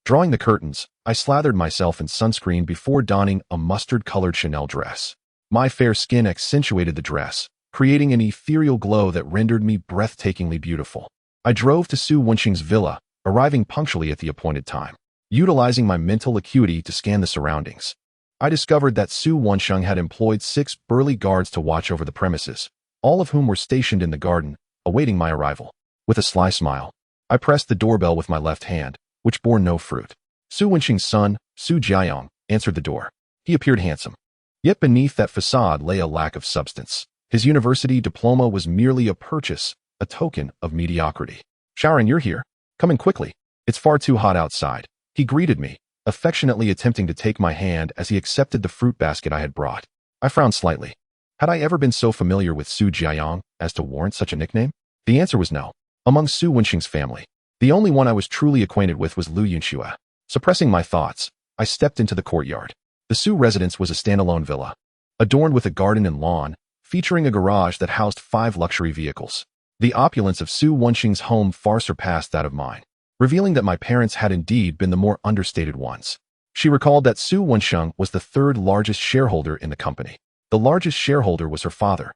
Drawing the curtains, I slathered myself in sunscreen before donning a mustard-colored Chanel dress. My fair skin accentuated the dress, creating an ethereal glow that rendered me breathtakingly beautiful. I drove to Su Wenxing's villa, arriving punctually at the appointed time. Utilizing my mental acuity to scan the surroundings, I discovered that Su Wenxing had employed 6 burly guards to watch over the premises, all of whom were stationed in the garden, awaiting my arrival. With a sly smile, I pressed the doorbell with my left hand, which bore no fruit. Su Wenxing's son, Su Jiayong, answered the door. He appeared handsome. Yet beneath that facade lay a lack of substance. His university diploma was merely a purchase, a token of mediocrity. "Sharon, you're here. Come in quickly. It's far too hot outside." He greeted me, affectionately attempting to take my hand as he accepted the fruit basket I had brought. I frowned slightly. Had I ever been so familiar with Su Jiayong as to warrant such a nickname? The answer was no. Among Su Wenxing's family, the only one I was truly acquainted with was Lu Yunxue. Suppressing my thoughts, I stepped into the courtyard. The Su residence was a standalone villa, adorned with a garden and lawn, featuring a garage that housed 5 luxury vehicles. The opulence of Su Wenxing's home far surpassed that of mine, revealing that my parents had indeed been the more understated ones. She recalled that Su Wenxing was the third largest shareholder in the company. The largest shareholder was her father,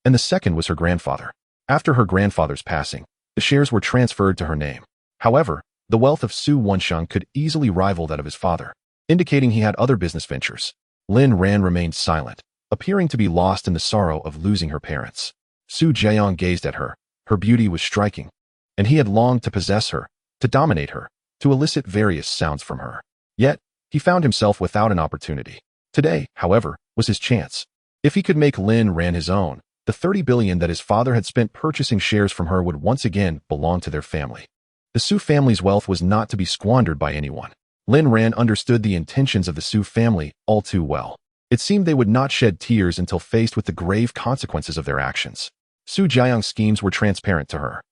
and the second was her grandfather. After her grandfather's passing, the shares were transferred to her name. However, the wealth of Su Wenxing could easily rival that of his father, indicating he had other business ventures. Lin Ran remained silent, appearing to be lost in the sorrow of losing her parents. Su Jiayong gazed at her. Her beauty was striking, and he had longed to possess her, to dominate her, to elicit various sounds from her. Yet, he found himself without an opportunity. Today, however, was his chance. If he could make Lin Ran his own, the 30 billion that his father had spent purchasing shares from her would once again belong to their family. The Su family's wealth was not to be squandered by anyone. Lin Ran understood the intentions of the Su family all too well. It seemed they would not shed tears until faced with the grave consequences of their actions. Su Jiayong's schemes were transparent to her.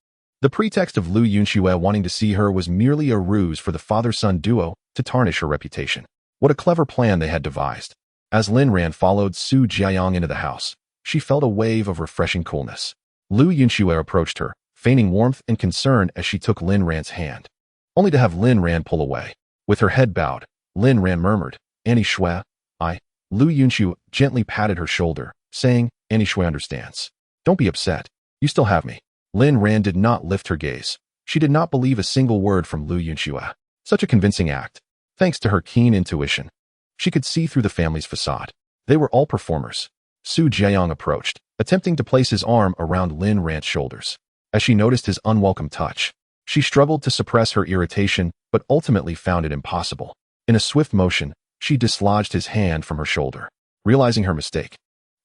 The pretext of Lu Yunxue wanting to see her was merely a ruse for the father-son duo to tarnish her reputation. What a clever plan they had devised. As Lin Ran followed Su Jiayong into the house, she felt a wave of refreshing coolness. Lu Yunxue approached her, feigning warmth and concern as she took Lin Ran's hand, only to have Lin Ran pull away. With her head bowed, Lin Ran murmured, "Annie Shui, I." Lu Yunxue gently patted her shoulder, saying, "Annie Shui understands. Don't be upset. You still have me." Lin Ran did not lift her gaze. She did not believe a single word from Lu Yunxue. Such a convincing act. Thanks to her keen intuition, she could see through the family's facade. They were all performers. Su Jiayong approached, attempting to place his arm around Lin Ran's shoulders. As she noticed his unwelcome touch, she struggled to suppress her irritation, but ultimately found it impossible. In a swift motion, she dislodged his hand from her shoulder. Realizing her mistake,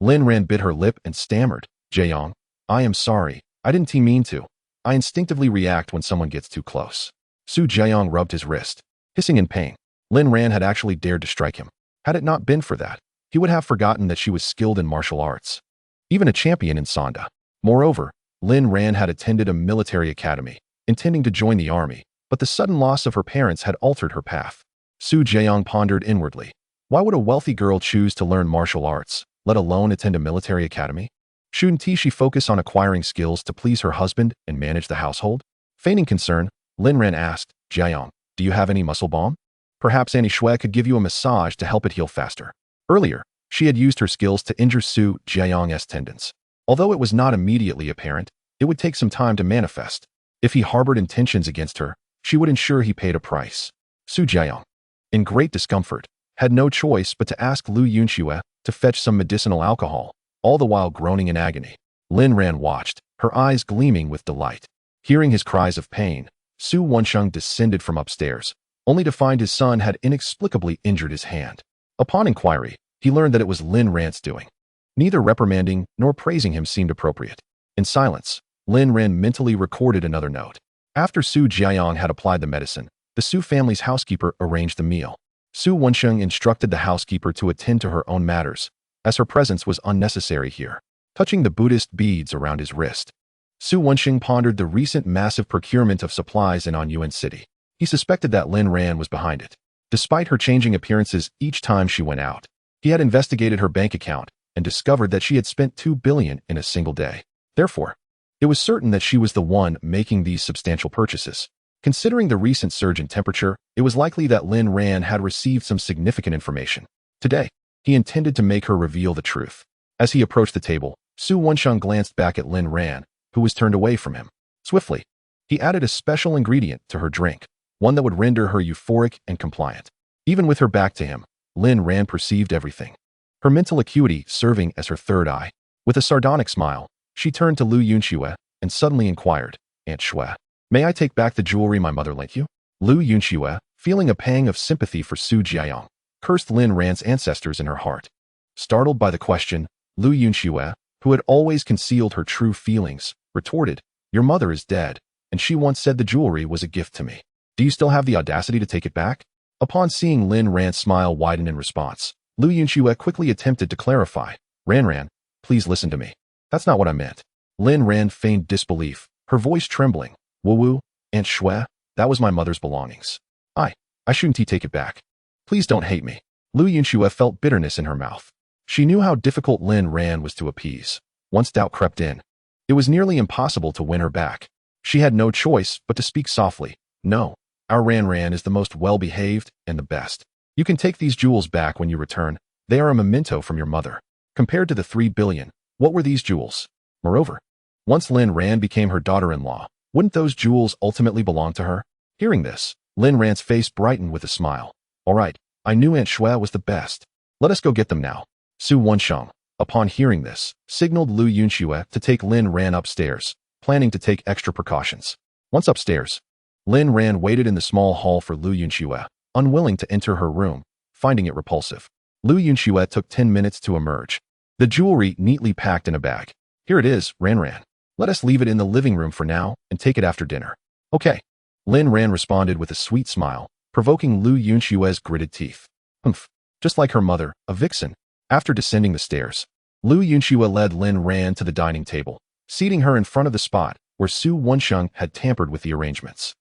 Lin Ran bit her lip and stammered, "Jiayong, I am sorry. I didn't mean to. I instinctively react when someone gets too close." Su Jiayong rubbed his wrist, hissing in pain. Lin Ran had actually dared to strike him. Had it not been for that, he would have forgotten that she was skilled in martial arts, even a champion in Sanda. Moreover, Lin Ran had attended a military academy, intending to join the army, but the sudden loss of her parents had altered her path. Su Jiayong pondered inwardly. Why would a wealthy girl choose to learn martial arts, let alone attend a military academy? Shouldn't she focus on acquiring skills to please her husband and manage the household? Feigning concern, Lin Ran asked, "Jiayong, do you have any muscle balm? Perhaps Annie Shui could give you a massage to help it heal faster." Earlier, she had used her skills to injure Su Jiayong's tendons. Although it was not immediately apparent, it would take some time to manifest. If he harbored intentions against her, she would ensure he paid a price. Su Jiayong, in great discomfort, had no choice but to ask Lu Yunxue to fetch some medicinal alcohol, all the while groaning in agony. Lin Ran watched, her eyes gleaming with delight. Hearing his cries of pain, Su Wenxing descended from upstairs, only to find his son had inexplicably injured his hand. Upon inquiry, he learned that it was Lin Ran's doing. Neither reprimanding nor praising him seemed appropriate. In silence, Lin Ran mentally recorded another note. After Su Jiayong had applied the medicine, the Su family's housekeeper arranged the meal. Su Wenxing instructed the housekeeper to attend to her own matters, as her presence was unnecessary here. Touching the Buddhist beads around his wrist, Su Wenxing pondered the recent massive procurement of supplies in Anyuan City. He suspected that Lin Ran was behind it. Despite her changing appearances each time she went out, he had investigated her bank account and discovered that she had spent 2 billion in a single day. Therefore, it was certain that she was the one making these substantial purchases. Considering the recent surge in temperature, it was likely that Lin Ran had received some significant information. Today, he intended to make her reveal the truth. As he approached the table, Su Wenxing glanced back at Lin Ran, who was turned away from him. Swiftly, he added a special ingredient to her drink, one that would render her euphoric and compliant. Even with her back to him, Lin Ran perceived everything, her mental acuity serving as her third eye. With a sardonic smile, she turned to Lu Yunxue and suddenly inquired, "Aunt Shui, may I take back the jewelry my mother lent you?" Lu Yunxue, feeling a pang of sympathy for Su Jiayong, cursed Lin Ran's ancestors in her heart. Startled by the question, Lu Yunxue, who had always concealed her true feelings, retorted, "Your mother is dead, and she once said the jewelry was a gift to me. Do you still have the audacity to take it back?" Upon seeing Lin Ran's smile widen in response, Lu Yunxue quickly attempted to clarify, Ran, please listen to me. That's not what I meant." Lin Ran feigned disbelief, her voice trembling. "Woo-woo, Aunt Shui, that was my mother's belongings. I shouldn't take it back. Please don't hate me." Lu Yunxue felt bitterness in her mouth. She knew how difficult Lin Ran was to appease. Once doubt crept in, It was nearly impossible to win her back. She had no choice but to speak softly. No, our Ran is the most well-behaved and the best. You can take these jewels back when you return. They are a memento from your mother. Compared to the 3 billion, what were these jewels? Moreover, once Lin Ran became her daughter-in-law, wouldn't those jewels ultimately belong to her? Hearing this, Lin Ran's face brightened with a smile. All right, I knew Aunt Shui was the best. Let us go get them now. Su Wensheng, upon hearing this, signaled Lu Yunxue to take Lin Ran upstairs, planning to take extra precautions. Once upstairs, Lin Ran waited in the small hall for Lu Yunxue, unwilling to enter her room, finding it repulsive. Lu Yunxue took 10 minutes to emerge, the jewelry neatly packed in a bag. Here it is, Ran. Let us leave it in the living room for now and take it after dinner. Okay. Lin Ran responded with a sweet smile, provoking Lu Yunshue's gritted teeth. Humph. Just like her mother, a vixen. After descending the stairs, Lu Yunxue led Lin Ran to the dining table, seating her in front of the spot where Su Wensheng had tampered with the arrangements.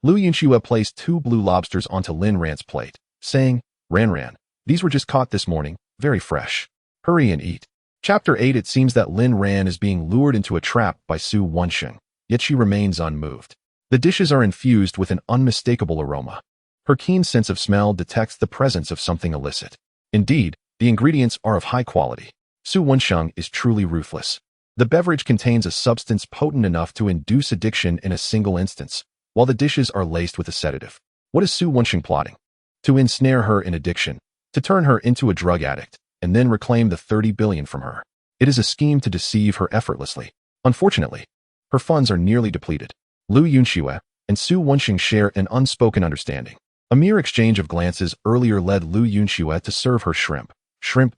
Lu Yunxue placed 2 blue lobsters onto Lin Ran's plate, saying, Ran, these were just caught this morning, very fresh. Hurry and eat. Chapter 8. It seems that Lin Ran is being lured into a trap by Su Wensheng, yet she remains unmoved. The dishes are infused with an unmistakable aroma. Her keen sense of smell detects the presence of something illicit. Indeed, the ingredients are of high quality. Su Wensheng is truly ruthless. The beverage contains a substance potent enough to induce addiction in a single instance, while the dishes are laced with a sedative. What is Su Wensheng plotting? To ensnare her in addiction, to turn her into a drug addict, and then reclaim the 30 billion from her. It is a scheme to deceive her effortlessly. Unfortunately, her funds are nearly depleted. Lu Yunxue and Su Wensheng share an unspoken understanding. A mere exchange of glances earlier led Lu Yunxue to serve her shrimp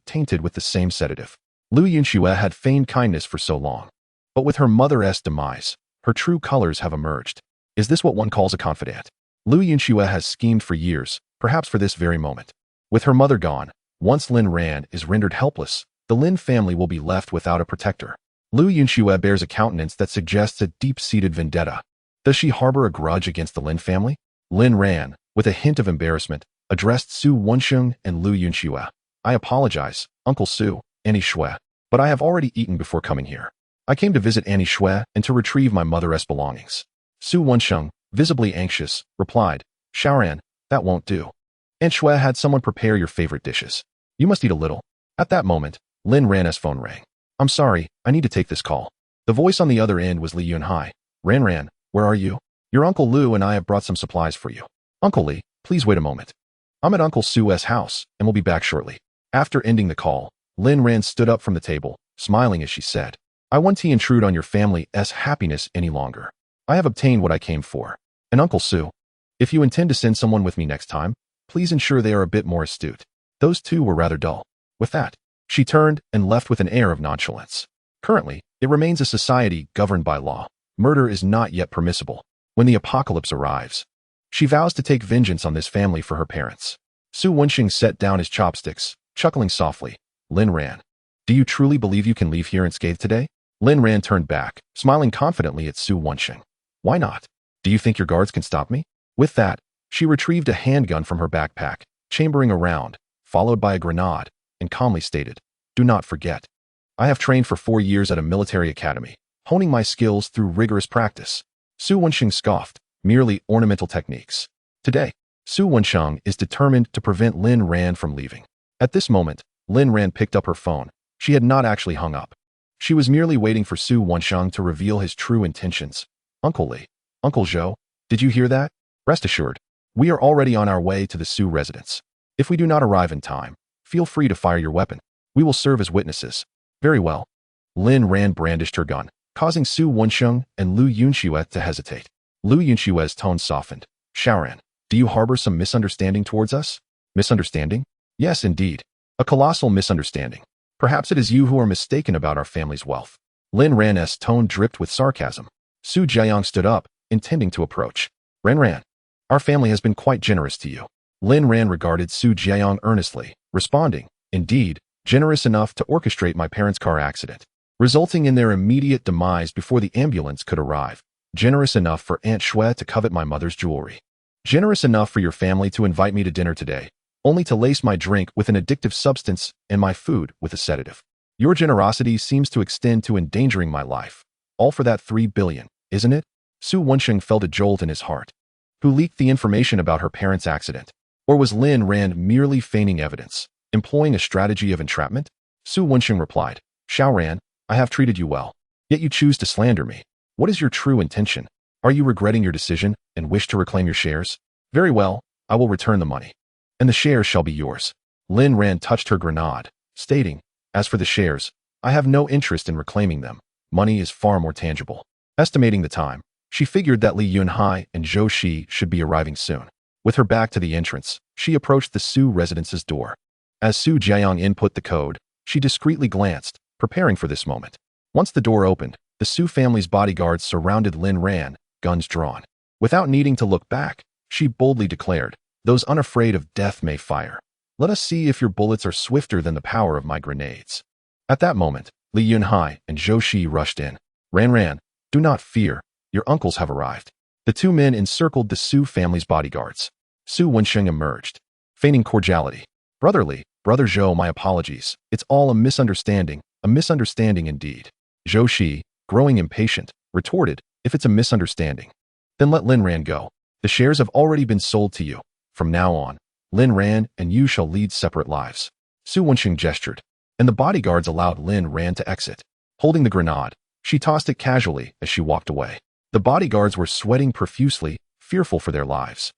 tainted with the same sedative. Lu Yunxue had feigned kindness for so long, but with her mother's demise, her true colors have emerged. Is this what one calls a confidant? Lu Yunxue has schemed for years, perhaps for this very moment. With her mother gone, once Lin Ran is rendered helpless, the Lin family will be left without a protector. Lu Yunxue bears a countenance that suggests a deep-seated vendetta. Does she harbor a grudge against the Lin family? Lin Ran, with a hint of embarrassment, addressed Su Wensheng and Lu Yunxue. I apologize, Uncle Su, Annie Shui, but I have already eaten before coming here. I came to visit Annie Shui and to retrieve my mother's belongings. Su Wensheng, visibly anxious, replied, Shaoran, that won't do. Aunt Shui had someone prepare your favorite dishes. You must eat a little. At that moment, Lin Ran's phone rang. I'm sorry, I need to take this call. The voice on the other end was Li Yunhai. Ran, where are you? Your Uncle Lu and I have brought some supplies for you. Uncle Li, please wait a moment. I'm at Uncle Su's house and will be back shortly. After ending the call, Lin Ran stood up from the table, smiling as she said, I want to intrude on your family's happiness any longer. I have obtained what I came for. And Uncle Su, if you intend to send someone with me next time, please ensure they are a bit more astute. Those two were rather dull. With that, she turned and left with an air of nonchalance. Currently, it remains a society governed by law. Murder is not yet permissible. When the apocalypse arrives, she vows to take vengeance on this family for her parents. Su Wensheng set down his chopsticks, chuckling softly. Lin Ran, do you truly believe you can leave here unscathed today? Lin Ran turned back, smiling confidently at Su Wensheng. Why not? Do you think your guards can stop me? With that, she retrieved a handgun from her backpack, chambering a round, followed by a grenade, and calmly stated, do not forget. I have trained for 4 years at a military academy, honing my skills through rigorous practice. Su Wensheng scoffed, merely ornamental techniques. Today, Su Wensheng is determined to prevent Lin Ran from leaving. At this moment, Lin Ran picked up her phone. She had not actually hung up. She was merely waiting for Su Wensheng to reveal his true intentions. Uncle Li, Uncle Zhou, did you hear that? Rest assured, we are already on our way to the Su residence. If we do not arrive in time, feel free to fire your weapon. We will serve as witnesses. Very well. Lin Ran brandished her gun, causing Su Wensheng and Lu Yunxue to hesitate. Lu Yunshue's tone softened. Shaoran, do you harbor some misunderstanding towards us? Misunderstanding? Yes, indeed. A colossal misunderstanding. Perhaps it is you who are mistaken about our family's wealth. Lin Ran's tone dripped with sarcasm. Su Jiayong stood up, intending to approach. Ran, our family has been quite generous to you. Lin Ran regarded Su Jiayong earnestly, responding, indeed, generous enough to orchestrate my parents' car accident, resulting in their immediate demise before the ambulance could arrive. Generous enough for Aunt Shui to covet my mother's jewelry. Generous enough for your family to invite me to dinner today, only to lace my drink with an addictive substance and my food with a sedative. Your generosity seems to extend to endangering my life. All for that 3 billion, isn't it? Su Wensheng felt a jolt in his heart. Who leaked the information about her parents' accident? Or was Lin Ran merely feigning evidence, employing a strategy of entrapment? Su Wensheng replied, Xiao Ran, I have treated you well. Yet you choose to slander me. What is your true intention? Are you regretting your decision and wish to reclaim your shares? Very well, I will return the money. And the shares shall be yours. Lin Ran touched her grenade, stating, As for the shares, I have no interest in reclaiming them. Money is far more tangible. Estimating the time, she figured that Li Yunhai and Zhou Shi should be arriving soon. With her back to the entrance, she approached the Su residence's door. As Su Jiayang input the code, she discreetly glanced, preparing for this moment. Once the door opened, the Su family's bodyguards surrounded Lin Ran, guns drawn. Without needing to look back, she boldly declared, Those unafraid of death may fire. Let us see if your bullets are swifter than the power of my grenades. At that moment, Li Yunhai and Zhou Shi rushed in. Ran, do not fear. Your uncles have arrived. The two men encircled the Su family's bodyguards. Su Wensheng emerged, feigning cordiality. Brother Zhou, my apologies. It's all a misunderstanding indeed. Zhou Shi, growing impatient, retorted, If it's a misunderstanding, then let Lin Ran go. The shares have already been sold to you. From now on, Lin Ran and you shall lead separate lives. Su Wensheng gestured, and the bodyguards allowed Lin Ran to exit. Holding the grenade, she tossed it casually as she walked away. The bodyguards were sweating profusely, fearful for their lives,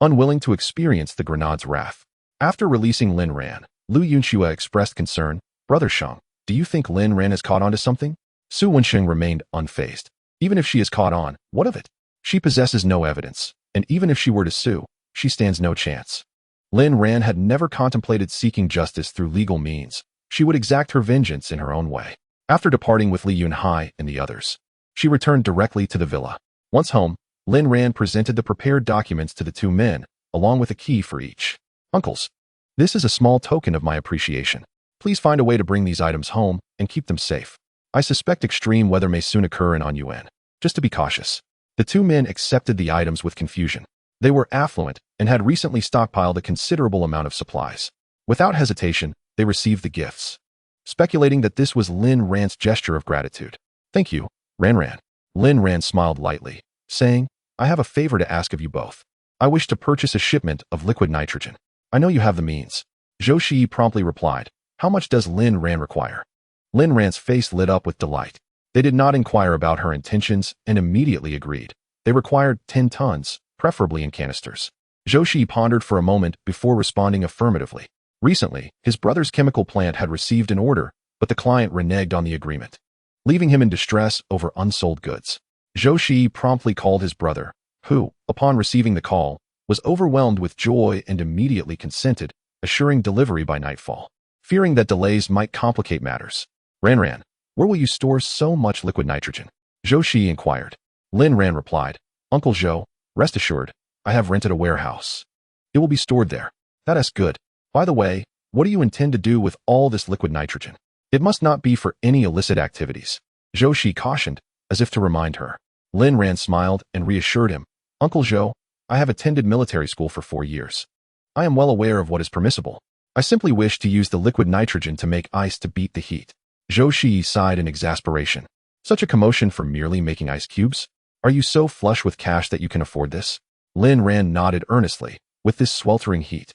unwilling to experience the grenade's wrath. After releasing Lin Ran, Lu Yunxue expressed concern, Brother Sheng, do you think Lin Ran has caught on to something? Su Wensheng remained unfazed. Even if she is caught on, what of it? She possesses no evidence, and even if she were to sue, she stands no chance. Lin Ran had never contemplated seeking justice through legal means. She would exact her vengeance in her own way. After departing with Li Yunhai and the others, she returned directly to the villa. Once home, Lin Ran presented the prepared documents to the two men, along with a key for each. Uncles, this is a small token of my appreciation. Please find a way to bring these items home and keep them safe. I suspect extreme weather may soon occur in Anyuan. Just to be cautious. The two men accepted the items with confusion. They were affluent and had recently stockpiled a considerable amount of supplies. Without hesitation, they received the gifts, speculating that this was Lin Ran's gesture of gratitude. Thank you, Ran. Lin Ran smiled lightly, saying, I have a favor to ask of you both. I wish to purchase a shipment of liquid nitrogen. I know you have the means. Zhou Shi promptly replied, How much does Lin Ran require? Lin Ran's face lit up with delight. They did not inquire about her intentions and immediately agreed. They required 10 tons, preferably in canisters. Zhou Shi pondered for a moment before responding affirmatively. Recently, his brother's chemical plant had received an order, but the client reneged on the agreement, leaving him in distress over unsold goods. Zhou Shi promptly called his brother, who, upon receiving the call, was overwhelmed with joy and immediately consented, assuring delivery by nightfall. Fearing that delays might complicate matters, Ran, where will you store so much liquid nitrogen? Zhou Shi inquired. Lin Ran replied, Uncle Zhou, rest assured, I have rented a warehouse. It will be stored there. That is good. By the way, what do you intend to do with all this liquid nitrogen? It must not be for any illicit activities. Zhou Shi cautioned, as if to remind her. Lin Ran smiled and reassured him, Uncle Zhou, I have attended military school for 4 years. I am well aware of what is permissible. I simply wish to use the liquid nitrogen to make ice to beat the heat. Zhou Shi sighed in exasperation. Such a commotion for merely making ice cubes? Are you so flush with cash that you can afford this? Lin Ran nodded earnestly. With this sweltering heat,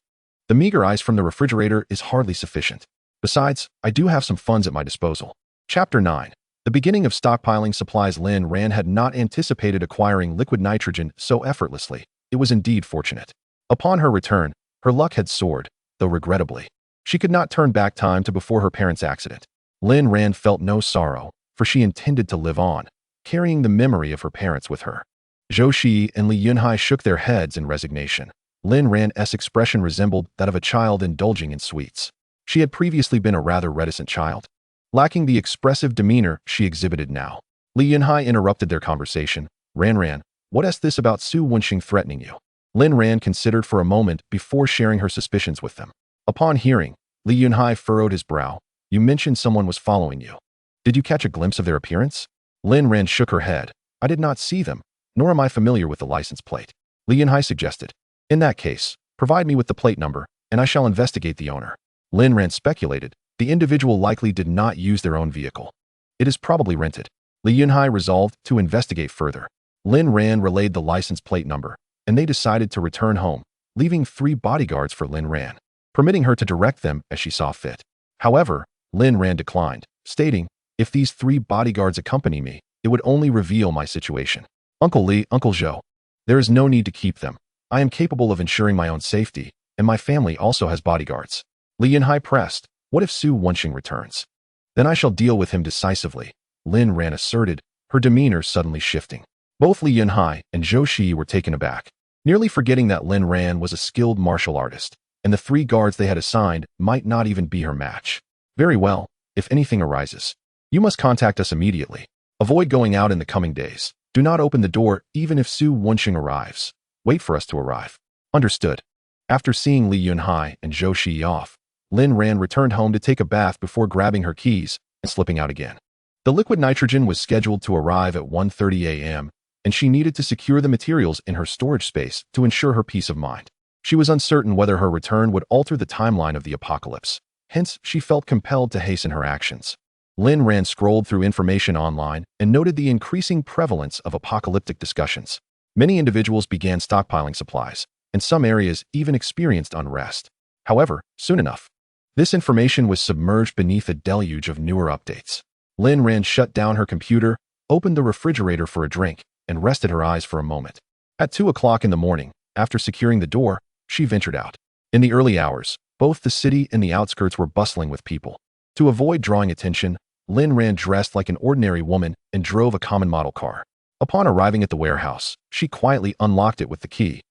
the meager ice from the refrigerator is hardly sufficient. Besides, I do have some funds at my disposal. Chapter 9. The beginning of stockpiling supplies. Lin Ran had not anticipated acquiring liquid nitrogen so effortlessly. It was indeed fortunate. Upon her return, her luck had soared, though regrettably. She could not turn back time to before her parents' accident. Lin Ran felt no sorrow, for she intended to live on, carrying the memory of her parents with her. Zhou Shi and Li Yunhai shook their heads in resignation. Lin Ran's expression resembled that of a child indulging in sweets. She had previously been a rather reticent child, lacking the expressive demeanor she exhibited now. Li Yunhai interrupted their conversation. Ran, what is this about Su Wensheng threatening you? Lin Ran considered for a moment before sharing her suspicions with them. Upon hearing, Li Yunhai furrowed his brow. You mentioned someone was following you. Did you catch a glimpse of their appearance? Lin Ran shook her head. I did not see them, nor am I familiar with the license plate. Li Yunhai suggested. In that case, provide me with the plate number, and I shall investigate the owner. Lin Ran speculated. The individual likely did not use their own vehicle. It is probably rented. Li Yunhai resolved to investigate further. Lin Ran relayed the license plate number, and they decided to return home, leaving 3 bodyguards for Lin Ran, permitting her to direct them as she saw fit. However, Lin Ran declined, stating, "If these 3 bodyguards accompany me, it would only reveal my situation. Uncle Li, Uncle Zhou, there is no need to keep them. I am capable of ensuring my own safety, and my family also has bodyguards." Li Yunhai pressed, "What if Su Wenxing returns? Then I shall deal with him decisively," Lin Ran asserted, her demeanor suddenly shifting. Both Li Yunhai and Zhou Shi were taken aback, nearly forgetting that Lin Ran was a skilled martial artist, and the 3 guards they had assigned might not even be her match. "Very well, if anything arises, you must contact us immediately. Avoid going out in the coming days. Do not open the door even if Su Wenxing arrives. Wait for us to arrive." Understood. After seeing Li Yunhai and Zhou Shi off, Lin Ran returned home to take a bath before grabbing her keys and slipping out again. The liquid nitrogen was scheduled to arrive at 1:30 a.m., and she needed to secure the materials in her storage space to ensure her peace of mind. She was uncertain whether her return would alter the timeline of the apocalypse, hence she felt compelled to hasten her actions. Lin Ran scrolled through information online and noted the increasing prevalence of apocalyptic discussions. Many individuals began stockpiling supplies, and some areas even experienced unrest. However, soon enough, this information was submerged beneath a deluge of newer updates. Lin Ran shut down her computer, opened the refrigerator for a drink, and rested her eyes for a moment. At 2 o'clock in the morning, after securing the door, she ventured out. In the early hours, both the city and the outskirts were bustling with people. To avoid drawing attention, Lin Ran dressed like an ordinary woman and drove a common model car. Upon arriving at the warehouse, she quietly unlocked it with the key,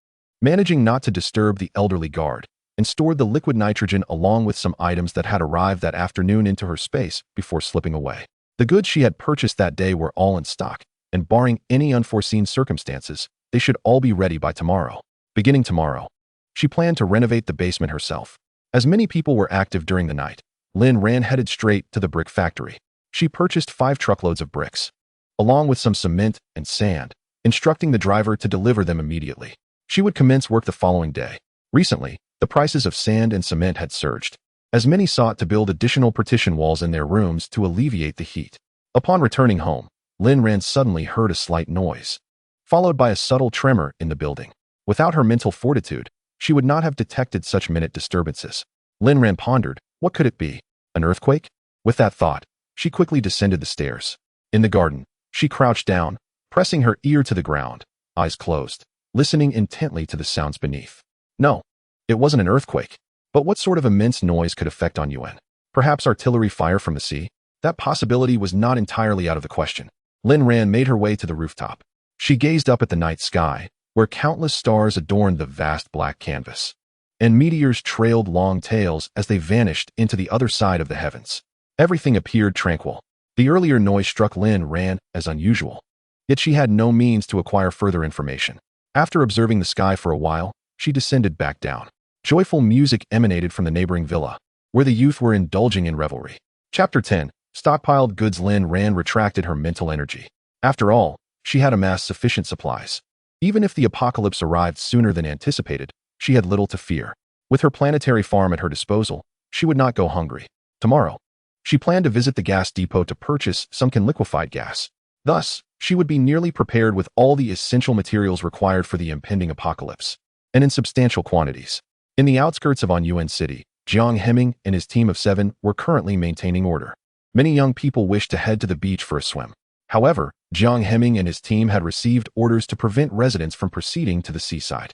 managing not to disturb the elderly guard, and stored the liquid nitrogen along with some items that had arrived that afternoon into her space before slipping away. The goods she had purchased that day were all in stock, and barring any unforeseen circumstances, they should all be ready by tomorrow. Beginning tomorrow, she planned to renovate the basement herself. As many people were active during the night, Lin Ran headed straight to the brick factory. She purchased 5 truckloads of bricks, along with some cement and sand, instructing the driver to deliver them immediately. She would commence work the following day. Recently, the prices of sand and cement had surged, as many sought to build additional partition walls in their rooms to alleviate the heat. Upon returning home, Lin Ran suddenly heard a slight noise, followed by a subtle tremor in the building. Without her mental fortitude, she would not have detected such minute disturbances. Lin Ran pondered, what could it be? An earthquake? With that thought, she quickly descended the stairs. In the garden, she crouched down, pressing her ear to the ground, eyes closed, listening intently to the sounds beneath. No, it wasn't an earthquake. But what sort of immense noise could affect on Yuan? Perhaps artillery fire from the sea? That possibility was not entirely out of the question. Lin Ran made her way to the rooftop. She gazed up at the night sky, where countless stars adorned the vast black canvas, and meteors trailed long tails as they vanished into the other side of the heavens. Everything appeared tranquil. The earlier noise struck Lin Ran as unusual, yet she had no means to acquire further information. After observing the sky for a while, she descended back down. Joyful music emanated from the neighboring villa, where the youth were indulging in revelry. Chapter 10. Stockpiled goods. Lin Ran retracted her mental energy. After all, she had amassed sufficient supplies. Even if the apocalypse arrived sooner than anticipated, she had little to fear. With her planetary farm at her disposal, she would not go hungry. Tomorrow, she planned to visit the gas depot to purchase some liquefied gas. Thus, she would be nearly prepared with all the essential materials required for the impending apocalypse, and in substantial quantities. In the outskirts of Anyuan City, Jiang Heming and his team of 7 were currently maintaining order. Many young people wished to head to the beach for a swim. However, Jiang Heming and his team had received orders to prevent residents from proceeding to the seaside.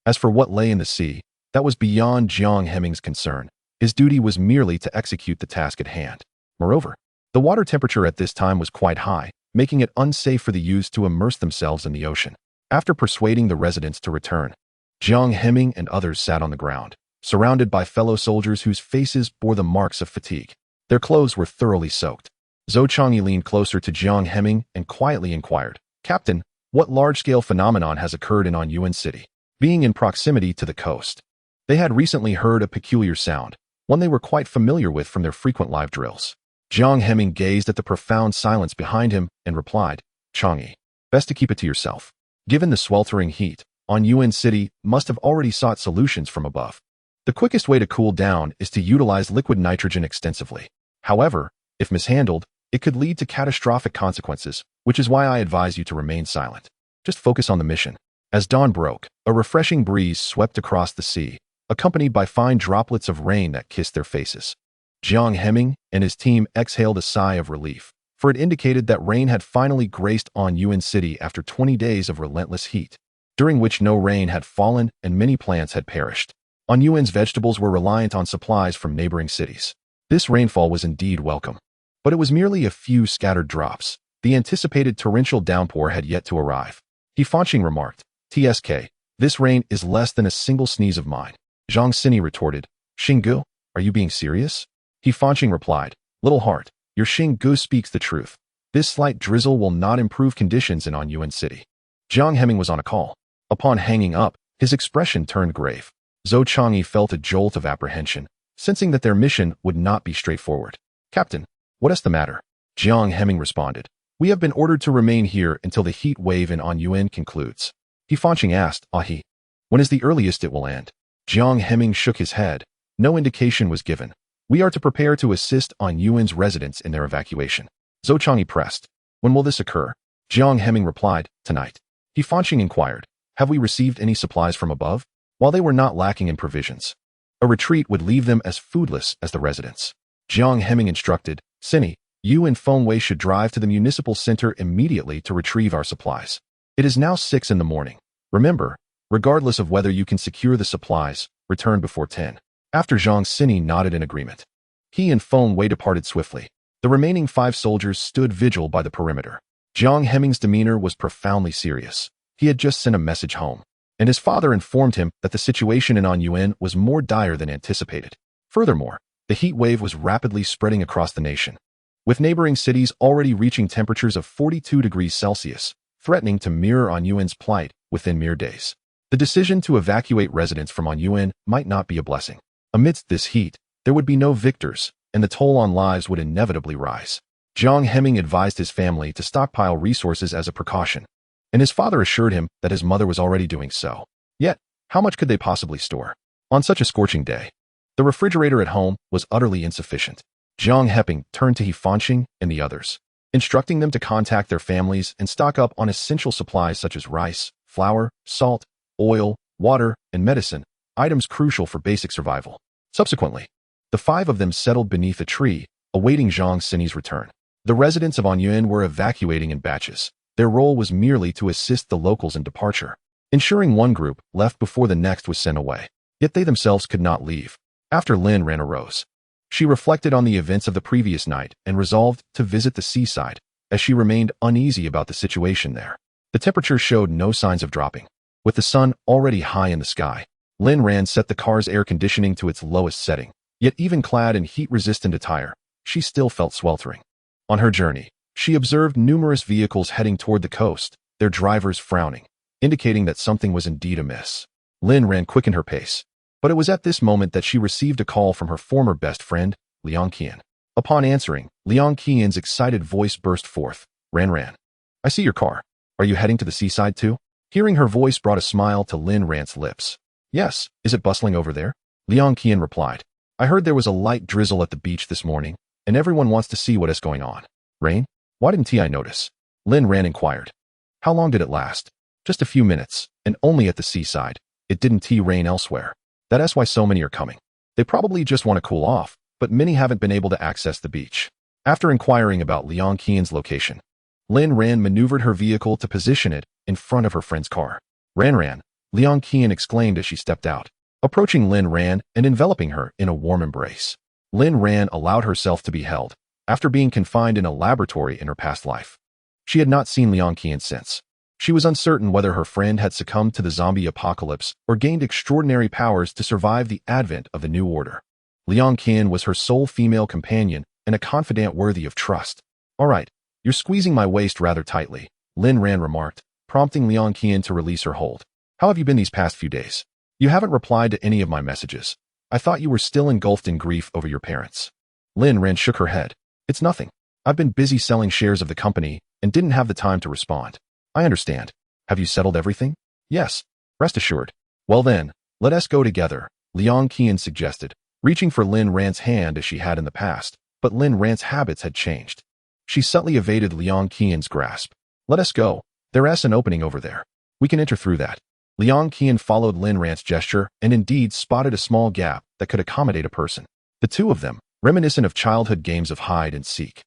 As for what lay in the sea, that was beyond Jiang Heming's concern. His duty was merely to execute the task at hand. Moreover, the water temperature at this time was quite high, making it unsafe for the youths to immerse themselves in the ocean. After persuading the residents to return, Jiang Heming and others sat on the ground, surrounded by fellow soldiers whose faces bore the marks of fatigue. Their clothes were thoroughly soaked. Zhou Changyi leaned closer to Jiang Heming and quietly inquired, "Captain, what large-scale phenomenon has occurred in Anyuan City?" Being in proximity to the coast, they had recently heard a peculiar sound, one they were quite familiar with from their frequent live drills. Jiang Heming gazed at the profound silence behind him and replied, "Changyi, best to keep it to yourself. Given the sweltering heat, Anyuan City must have already sought solutions from above. The quickest way to cool down is to utilize liquid nitrogen extensively. However, if mishandled, It could lead to catastrophic consequences, which is why I advise you to remain silent. Just focus on the mission. As dawn broke, a refreshing breeze swept across the sea, accompanied by fine droplets of rain that kissed their faces. Jiang Hemming and his team exhaled a sigh of relief, for it indicated that rain had finally graced Anyuan City after 20 days of relentless heat, during which no rain had fallen and many plants had perished. Anyuan's vegetables were reliant on supplies from neighboring cities. This rainfall was indeed welcome. But it was merely a few scattered drops. The anticipated torrential downpour had yet to arrive. He Fanqing remarked, "TSK, this rain is less than a single sneeze of mine." Zhang Sini retorted, "Xinggu, are you being serious?" He Fanqing replied, "Little heart, your Xinggu speaks the truth. This slight drizzle will not improve conditions in Anyuan City." Jiang Hemming was on a call. Upon hanging up, his expression turned grave. Zhou Chang'e felt a jolt of apprehension, sensing that their mission would not be straightforward. "Captain, what is the matter?" Jiang Hemming responded, "We have been ordered to remain here until the heat wave in Anyuan concludes." He Fanqing asked, "Ahi, when is the earliest it will end?" Jiang Hemming shook his head. No indication was given. "We are to prepare to assist Anyuan's residents in their evacuation." Zhou Chang'e pressed, "When will this occur?" Jiang Hemming replied, "Tonight." He Fanqing inquired, "Have we received any supplies from above?" While they were not lacking in provisions, a retreat would leave them as foodless as the residents. Jiang Hemming instructed, "Sini, you and Feng Wei should drive to the municipal center immediately to retrieve our supplies. It is now 6 in the morning. Remember, regardless of whether you can secure the supplies, return before 10. After Zhang Sini nodded in agreement, he and Feng Wei departed swiftly. The remaining 5 soldiers stood vigil by the perimeter. Jiang Hemming's demeanor was profoundly serious. He had just sent a message home, and his father informed him that the situation in Anyuan was more dire than anticipated. Furthermore, the heat wave was rapidly spreading across the nation, with neighboring cities already reaching temperatures of 42 degrees Celsius, threatening to mirror Anyuan's plight within mere days. The decision to evacuate residents from Anyuan might not be a blessing. Amidst this heat, there would be no victors, and the toll on lives would inevitably rise. Jiang Hemming advised his family to stockpile resources as a precaution, and his father assured him that his mother was already doing so. Yet, how much could they possibly store? On such a scorching day, the refrigerator at home was utterly insufficient. Jiang Hemming turned to He Fanqing and the others, instructing them to contact their families and stock up on essential supplies such as rice, flour, salt, oil, water, and medicine, items crucial for basic survival. Subsequently, the 5 of them settled beneath a tree, awaiting Zhang Sini's return. The residents of Anyuan were evacuating in batches. Their role was merely to assist the locals in departure, ensuring one group left before the next was sent away. Yet they themselves could not leave. After Lin Ran arose, she reflected on the events of the previous night and resolved to visit the seaside, as she remained uneasy about the situation there. The temperature showed no signs of dropping. With the sun already high in the sky, Lin Ran set the car's air conditioning to its lowest setting. Yet even clad in heat-resistant attire, she still felt sweltering. On her journey, she observed numerous vehicles heading toward the coast, their drivers frowning, indicating that something was indeed amiss. Lin Ran quickened her pace, but it was at this moment that she received a call from her former best friend, Liang Qian. Upon answering, Liang Qian's excited voice burst forth, Ran, I see your car. Are you heading to the seaside too?" Hearing her voice brought a smile to Lin Ran's lips. "Yes, is it bustling over there?" Liang Qian replied. "I heard there was a light drizzle at the beach this morning, and everyone wants to see what is going on." "Rain? Why didn't I notice?" Lin Ran inquired. "How long did it last?" "Just a few minutes, and only at the seaside. It didn't rain elsewhere. That's why so many are coming. They probably just want to cool off, but many haven't been able to access the beach." After inquiring about Liang Qian's location, Lin Ran maneuvered her vehicle to position it in front of her friend's car. Ran, Liang Qian exclaimed as she stepped out, approaching Lin Ran and enveloping her in a warm embrace. Lin Ran allowed herself to be held, after being confined in a laboratory in her past life. She had not seen Liang Qian since. She was uncertain whether her friend had succumbed to the zombie apocalypse or gained extraordinary powers to survive the advent of the new order. Liang Qian was her sole female companion and a confidant worthy of trust. "All right, you're squeezing my waist rather tightly," Lin Ran remarked, prompting Liang Qian to release her hold. "How have you been these past few days? You haven't replied to any of my messages. I thought you were still engulfed in grief over your parents." Lin Ran shook her head. "It's nothing. I've been busy selling shares of the company and didn't have the time to respond." "I understand. Have you settled everything?" "Yes. Rest assured." "Well then, let us go together," Liang Qian suggested, reaching for Lin Ran's hand as she had in the past, but Lin Ran's habits had changed. She subtly evaded Liang Qian's grasp. Let us go. There's an opening over there. We can enter through that. Liang Qian followed Lin Ran's gesture and indeed spotted a small gap that could accommodate a person. The two of them, reminiscent of childhood games of hide and seek,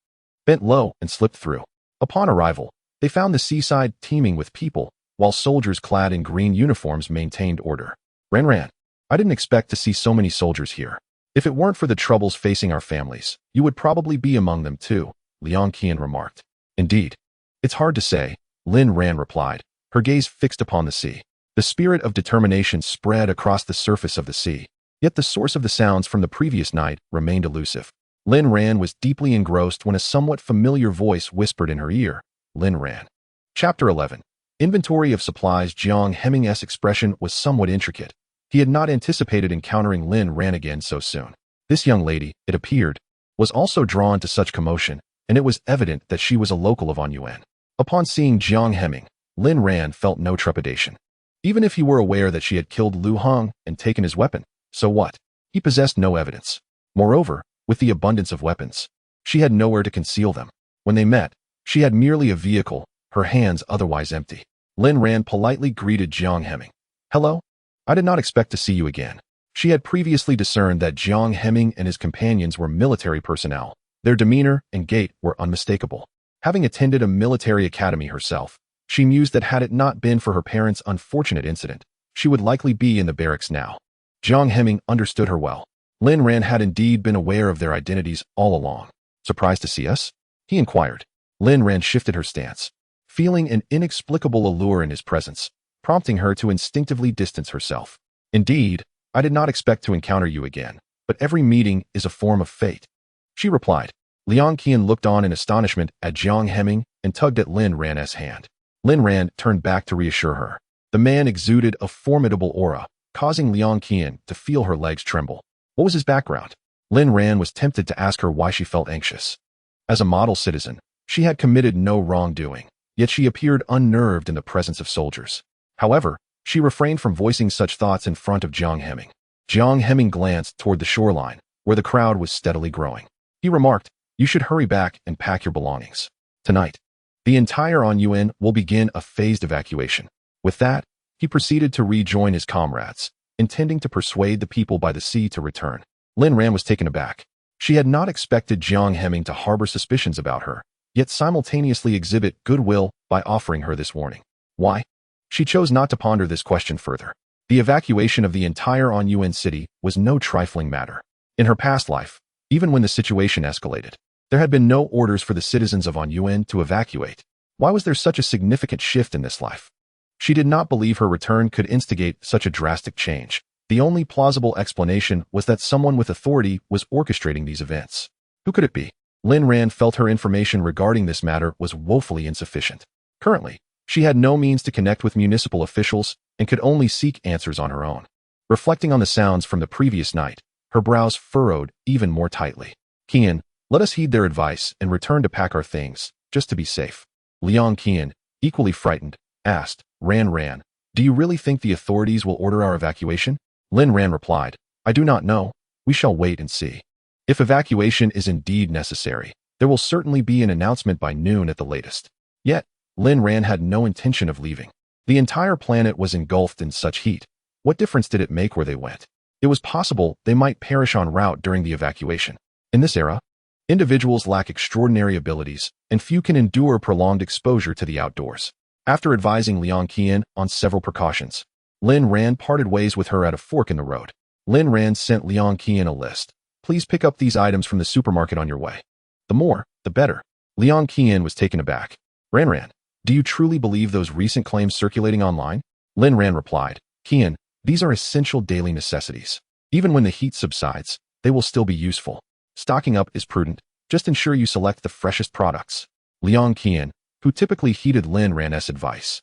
bent low and slipped through. Upon arrival, they found the seaside teeming with people, while soldiers clad in green uniforms maintained order. Lin Ran, I didn't expect to see so many soldiers here. If it weren't for the troubles facing our families, you would probably be among them too, Liang Qian remarked. Indeed. It's hard to say, Lin Ran replied, her gaze fixed upon the sea. The spirit of determination spread across the surface of the sea, yet the source of the sounds from the previous night remained elusive. Lin Ran was deeply engrossed when a somewhat familiar voice whispered in her ear, Lin Ran. Chapter 11. Inventory of supplies. Jiang Heming's expression was somewhat intricate. He had not anticipated encountering Lin Ran again so soon. This young lady, it appeared, was also drawn to such commotion, and it was evident that she was a local of Anyuan. Upon seeing Jiang Heming, Lin Ran felt no trepidation. Even if he were aware that she had killed Lu Hong and taken his weapon, so what? He possessed no evidence. Moreover, with the abundance of weapons, she had nowhere to conceal them. When they met, she had merely a vehicle, her hands otherwise empty. Lin Ran politely greeted Jiang Heming. Hello? I did not expect to see you again. She had previously discerned that Jiang Heming and his companions were military personnel. Their demeanor and gait were unmistakable. Having attended a military academy herself, she mused that had it not been for her parents' unfortunate incident, she would likely be in the barracks now. Jiang Heming understood her well. Lin Ran had indeed been aware of their identities all along. Surprised to see us? He inquired. Lin Ran shifted her stance, feeling an inexplicable allure in his presence, prompting her to instinctively distance herself. Indeed, I did not expect to encounter you again, but every meeting is a form of fate, she replied. Liang Qian looked on in astonishment at Jiang Heming and tugged at Lin Ran's hand. Lin Ran turned back to reassure her. The man exuded a formidable aura, causing Liang Qian to feel her legs tremble. What was his background? Lin Ran was tempted to ask her why she felt anxious. As a model citizen, she had committed no wrongdoing, yet she appeared unnerved in the presence of soldiers. However, she refrained from voicing such thoughts in front of Jiang Heming. Jiang Heming glanced toward the shoreline, where the crowd was steadily growing. He remarked, you should hurry back and pack your belongings. Tonight, the entire Anyuan will begin a phased evacuation. With that, he proceeded to rejoin his comrades, intending to persuade the people by the sea to return. Lin Ran was taken aback. She had not expected Jiang Heming to harbor suspicions about her, yet simultaneously exhibit goodwill by offering her this warning. Why? She chose not to ponder this question further. The evacuation of the entire Anyuan city was no trifling matter. In her past life, even when the situation escalated, there had been no orders for the citizens of Anyuan to evacuate. Why was there such a significant shift in this life? She did not believe her return could instigate such a drastic change. The only plausible explanation was that someone with authority was orchestrating these events. Who could it be? Lin Ran felt her information regarding this matter was woefully insufficient. Currently, she had no means to connect with municipal officials and could only seek answers on her own. Reflecting on the sounds from the previous night, her brows furrowed even more tightly. Qian, let us heed their advice and return to pack our things, just to be safe. Liang Qian, equally frightened, asked, Ran, do you really think the authorities will order our evacuation? Lin Ran replied, I do not know. We shall wait and see. If evacuation is indeed necessary, there will certainly be an announcement by noon at the latest. Yet, Lin Ran had no intention of leaving. The entire planet was engulfed in such heat. What difference did it make where they went? It was possible they might perish en route during the evacuation. In this era, individuals lack extraordinary abilities, and few can endure prolonged exposure to the outdoors. After advising Liang Qian on several precautions, Lin Ran parted ways with her at a fork in the road. Lin Ran sent Liang Qian a list. Please pick up these items from the supermarket on your way. The more, the better. Liang Qian was taken aback. Ran, do you truly believe those recent claims circulating online? Lin Ran replied, Qian, these are essential daily necessities. Even when the heat subsides, they will still be useful. Stocking up is prudent. Just ensure you select the freshest products. Liang Qian, who typically heeded Lin Ran's advice,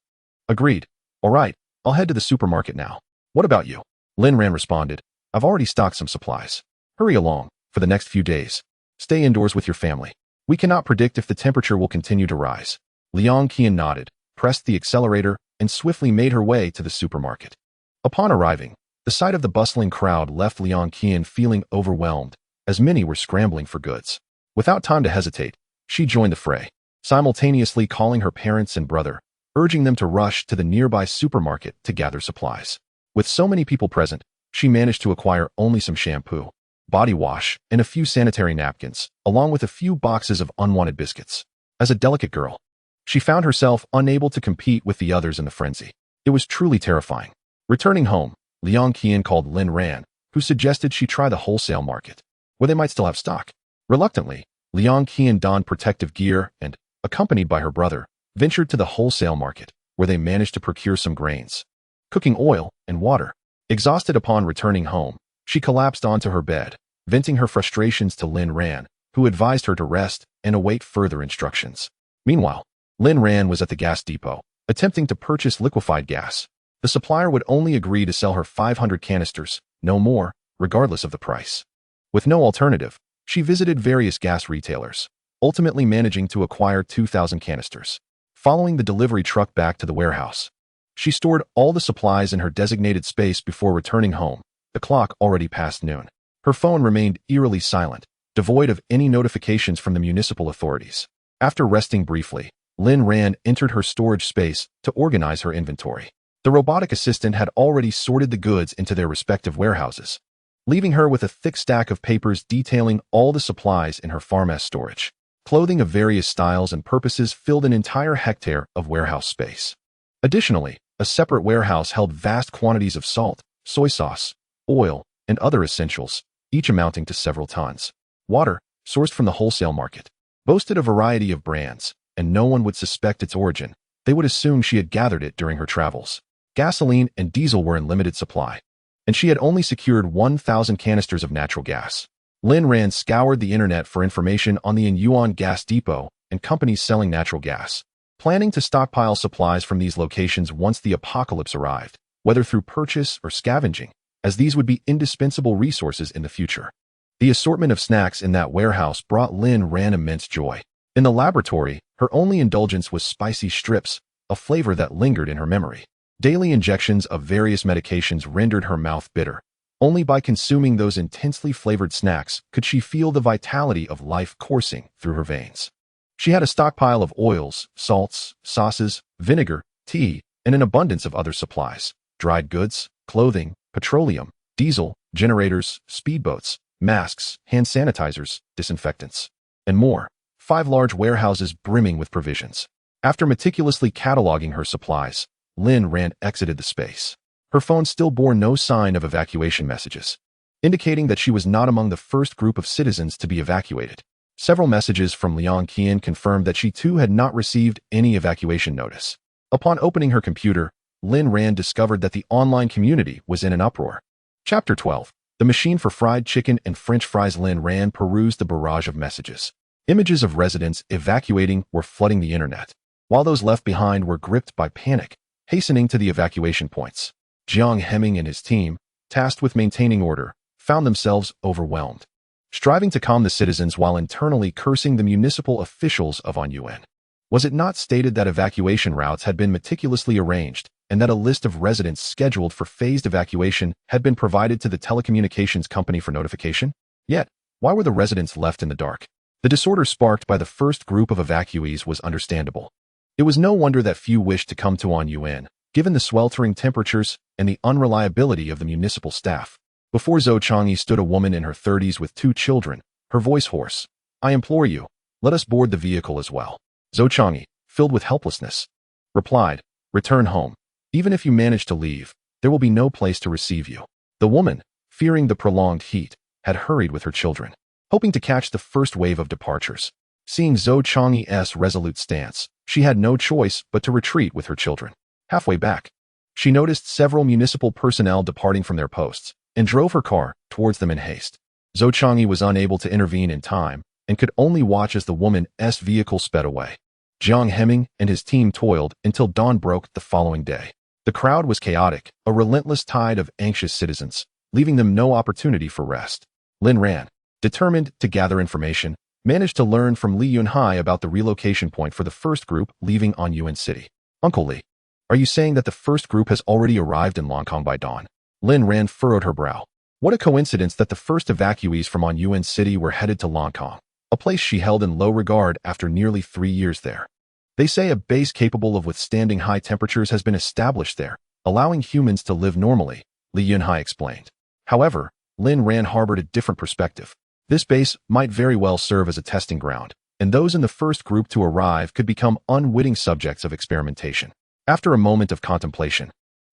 agreed. All right, I'll head to the supermarket now. What about you? Lin Ran responded, I've already stocked some supplies. Hurry along, for the next few days. Stay indoors with your family. We cannot predict if the temperature will continue to rise. Liang Qian nodded, pressed the accelerator, and swiftly made her way to the supermarket. Upon arriving, the sight of the bustling crowd left Liang Qian feeling overwhelmed, as many were scrambling for goods. Without time to hesitate, She joined the fray, simultaneously calling her parents and brother, urging them to rush to the nearby supermarket to gather supplies. With so many people present, she managed to acquire only some shampoo, body wash, and a few sanitary napkins, along with a few boxes of unwanted biscuits. As a delicate girl, she found herself unable to compete with the others in the frenzy. It was truly terrifying. Returning home, Liang Qian called Lin Ran, who suggested she try the wholesale market, where they might still have stock. Reluctantly, Liang Qian donned protective gear and, accompanied by her brother, ventured to the wholesale market, where they managed to procure some grains, cooking oil, and water. Exhausted upon returning home, she collapsed onto her bed, venting her frustrations to Lin Ran, who advised her to rest and await further instructions. Meanwhile, Lin Ran was at the gas depot, attempting to purchase liquefied gas. The supplier would only agree to sell her 500 canisters, no more, regardless of the price. With no alternative, she visited various gas retailers, ultimately managing to acquire 2,000 canisters. Following the delivery truck back to the warehouse, she stored all the supplies in her designated space before returning home, the clock already past noon. Her phone remained eerily silent, devoid of any notifications from the municipal authorities. After resting briefly, Lin Ran entered her storage space to organize her inventory. The robotic assistant had already sorted the goods into their respective warehouses, leaving her with a thick stack of papers detailing all the supplies in her farmhouse storage. Clothing of various styles and purposes filled an entire hectare of warehouse space. Additionally, a separate warehouse held vast quantities of salt, soy sauce, oil, and other essentials, each amounting to several tons. Water, sourced from the wholesale market, boasted a variety of brands, and no one would suspect its origin. They would assume she had gathered it during her travels. Gasoline and diesel were in limited supply, and she had only secured 1,000 canisters of natural gas. Lin Ran scoured the internet for information on the Yuan gas depot and companies selling natural gas, planning to stockpile supplies from these locations once the apocalypse arrived, whether through purchase or scavenging, as these would be indispensable resources in the future. The assortment of snacks in that warehouse brought Lin Ran immense joy. In the laboratory, her only indulgence was spicy strips, a flavor that lingered in her memory. Daily injections of various medications rendered her mouth bitter. Only by consuming those intensely flavored snacks could she feel the vitality of life coursing through her veins. She had a stockpile of oils, salts, sauces, vinegar, tea, and an abundance of other supplies: dried goods, clothing, petroleum, diesel, generators, speedboats, masks, hand sanitizers, disinfectants, and more. 5 large warehouses brimming with provisions. After meticulously cataloging her supplies, Lin Ran exited the space. Her phone still bore no sign of evacuation messages, indicating that she was not among the first group of citizens to be evacuated. Several messages from Liang Qian confirmed that she too had not received any evacuation notice. Upon opening her computer, Lin Ran discovered that the online community was in an uproar. Chapter 12. The machine for fried chicken and French fries. Lin Ran perused the barrage of messages. Images of residents evacuating were flooding the internet, while those left behind were gripped by panic, hastening to the evacuation points. Jiang Hemming and his team, tasked with maintaining order, found themselves overwhelmed, striving to calm the citizens while internally cursing the municipal officials of Yuan. Was it not stated that evacuation routes had been meticulously arranged and that a list of residents scheduled for phased evacuation had been provided to the telecommunications company for notification? Yet, why were the residents left in the dark? The disorder sparked by the first group of evacuees was understandable. It was no wonder that few wished to come to Yuan, given the sweltering temperatures and the unreliability of the municipal staff. Before Zhou Chang'e stood a woman in her 30s with 2 children, her voice hoarse. "I implore you, let us board the vehicle as well." Zhou Chang'e, filled with helplessness, replied, "Return home. Even if you manage to leave, there will be no place to receive you." The woman, fearing the prolonged heat, had hurried with her children, hoping to catch the first wave of departures. Seeing Zhou Chang'e's resolute stance, she had no choice but to retreat with her children. Halfway back, she noticed several municipal personnel departing from their posts and drove her car towards them in haste. Zhou Chang'e was unable to intervene in time and could only watch as the woman's vehicle sped away. Jiang Hemming and his team toiled until dawn broke the following day. The crowd was chaotic, a relentless tide of anxious citizens, leaving them no opportunity for rest. Lin Ran, determined to gather information, managed to learn from Li Yunhai about the relocation point for the first group leaving Yuan City. "Uncle Li, are you saying that the first group has already arrived in Langkong by dawn?" Lin Ran furrowed her brow. What a coincidence that the first evacuees from Yuan City were headed to Langkong. a place she held in low regard after nearly 3 years there. They say a base capable of withstanding high temperatures has been established there, allowing humans to live normally, Lin Ran explained. However, Lin Ran harbored a different perspective. This base might very well serve as a testing ground, and those in the first group to arrive could become unwitting subjects of experimentation. After a moment of contemplation,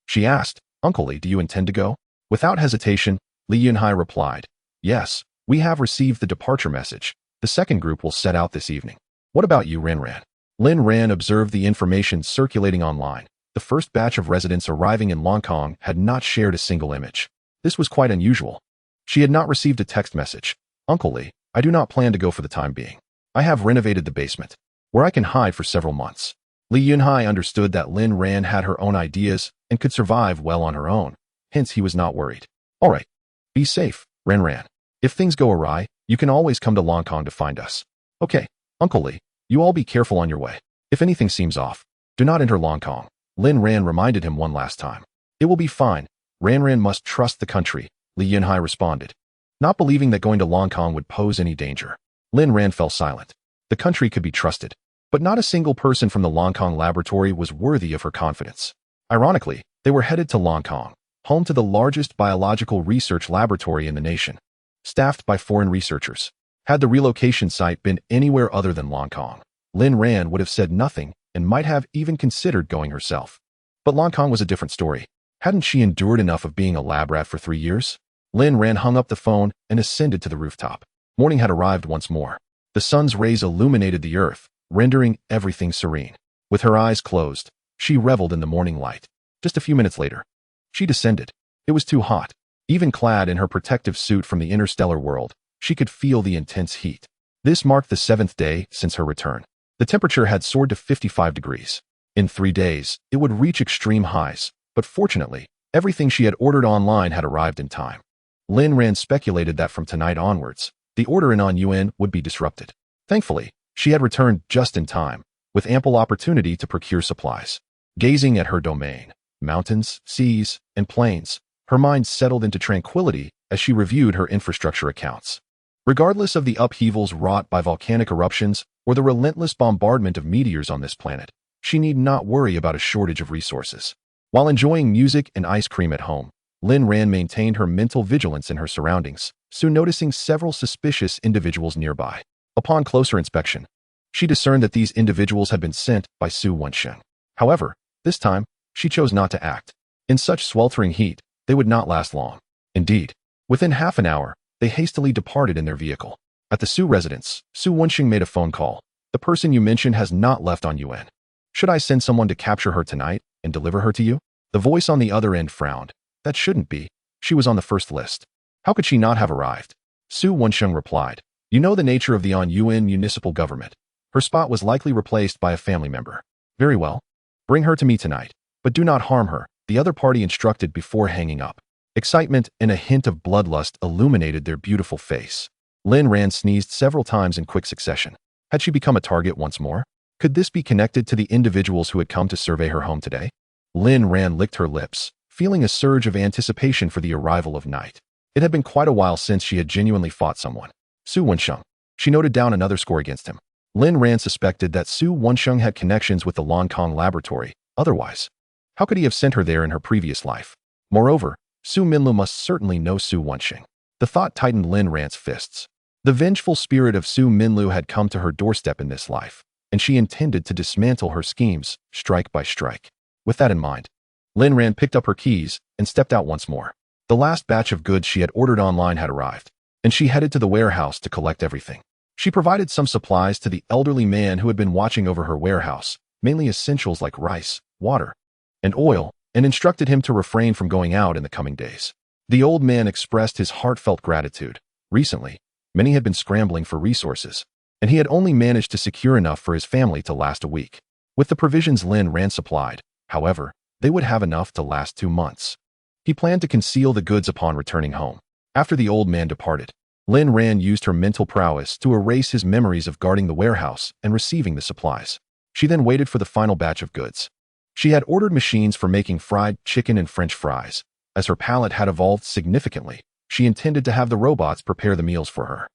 she asked, "Uncle Li, do you intend to go?" Without hesitation, Lin Ran replied, "Yes, we have received the departure message. The second group will set out this evening. What about you, Lin Ran?" Lin Ran observed the information circulating online. The first batch of residents arriving in Hong Kong had not shared a single image. This was quite unusual. She had not received a text message. "Uncle Li, I do not plan to go for the time being. I have renovated the basement, where I can hide for several months." Lin Ran understood that Lin Ran had her own ideas and could survive well on her own. Hence, he was not worried. "All right. Be safe, Lin Ran. If things go awry, you can always come to Hong Kong to find us." "Okay, Uncle Li, you all be careful on your way. If anything seems off, do not enter Hong Kong," Lin Ran reminded him one last time. "It will be fine. Lin Ran must trust the country," Lin Ran responded. Not believing that going to Hong Kong would pose any danger, Lin Ran fell silent. The country could be trusted, but not a single person from the Hong Kong laboratory was worthy of her confidence. Ironically, they were headed to Hong Kong, home to the largest biological research laboratory in the nation, staffed by foreign researchers. Had the relocation site been anywhere other than Hong Kong, Lin Ran would have said nothing and might have even considered going herself. But Hong Kong was a different story. Hadn't she endured enough of being a lab rat for 3 years? Lin Ran hung up the phone and ascended to the rooftop. Morning had arrived once more. The sun's rays illuminated the earth, rendering everything serene. With her eyes closed, she reveled in the morning light. Just a few minutes later, she descended. It was too hot. Even clad in her protective suit from the interstellar world, she could feel the intense heat. This marked the 7th day since her return. The temperature had soared to 55 degrees. In 3 days, it would reach extreme highs, but fortunately, everything she had ordered online had arrived in time. Lin Ran speculated that from tonight onwards, the order in on Yuan would be disrupted. Thankfully, she had returned just in time, with ample opportunity to procure supplies. Gazing at her domain, mountains, seas, and plains, her mind settled into tranquility as she reviewed her infrastructure accounts. Regardless of the upheavals wrought by volcanic eruptions or the relentless bombardment of meteors on this planet, she need not worry about a shortage of resources. While enjoying music and ice cream at home, Lin Ran maintained her mental vigilance in her surroundings, soon noticing several suspicious individuals nearby. Upon closer inspection, she discerned that these individuals had been sent by Su Wensheng. However, this time, she chose not to act. In such sweltering heat, they would not last long. Indeed, within half an hour, they hastily departed in their vehicle. At the Su residence, Su Wensheng made a phone call. "The person you mentioned has not left on Yuan. Should I send someone to capture her tonight and deliver her to you?" The voice on the other end frowned. "That shouldn't be. She was on the first list. How could she not have arrived?" Su Wensheng replied, "You know the nature of the on Yuan municipal government. Her spot was likely replaced by a family member." "Very well. Bring her to me tonight, but do not harm her," the other party instructed before hanging up. Excitement and a hint of bloodlust illuminated their beautiful face. Lin Ran sneezed several times in quick succession. Had she become a target once more? Could this be connected to the individuals who had come to survey her home today? Lin Ran licked her lips, feeling a surge of anticipation for the arrival of night. It had been quite a while since she had genuinely fought someone. Su Wensheng. She noted down another score against him. Lin Ran suspected that Su Wensheng had connections with the Hong Kong laboratory. Otherwise, how could he have sent her there in her previous life? Moreover, Su Minlu must certainly know Su Wensheng. The thought tightened Lin Ran's fists. The vengeful spirit of Su Minlu had come to her doorstep in this life, and she intended to dismantle her schemes, strike by strike. With that in mind, Lin Ran picked up her keys and stepped out once more. The last batch of goods she had ordered online had arrived, and she headed to the warehouse to collect everything. She provided some supplies to the elderly man who had been watching over her warehouse, mainly essentials like rice, water, and oil, and instructed him to refrain from going out in the coming days. The old man expressed his heartfelt gratitude. Recently, many had been scrambling for resources, and he had only managed to secure enough for his family to last a week. With the provisions Lin Ran supplied, however, they would have enough to last 2 months. He planned to conceal the goods upon returning home. After the old man departed, Lin Ran used her mental prowess to erase his memories of guarding the warehouse and receiving the supplies. She then waited for the final batch of goods. She had ordered machines for making fried chicken and French fries. As her palate had evolved significantly, she intended to have the robots prepare the meals for her.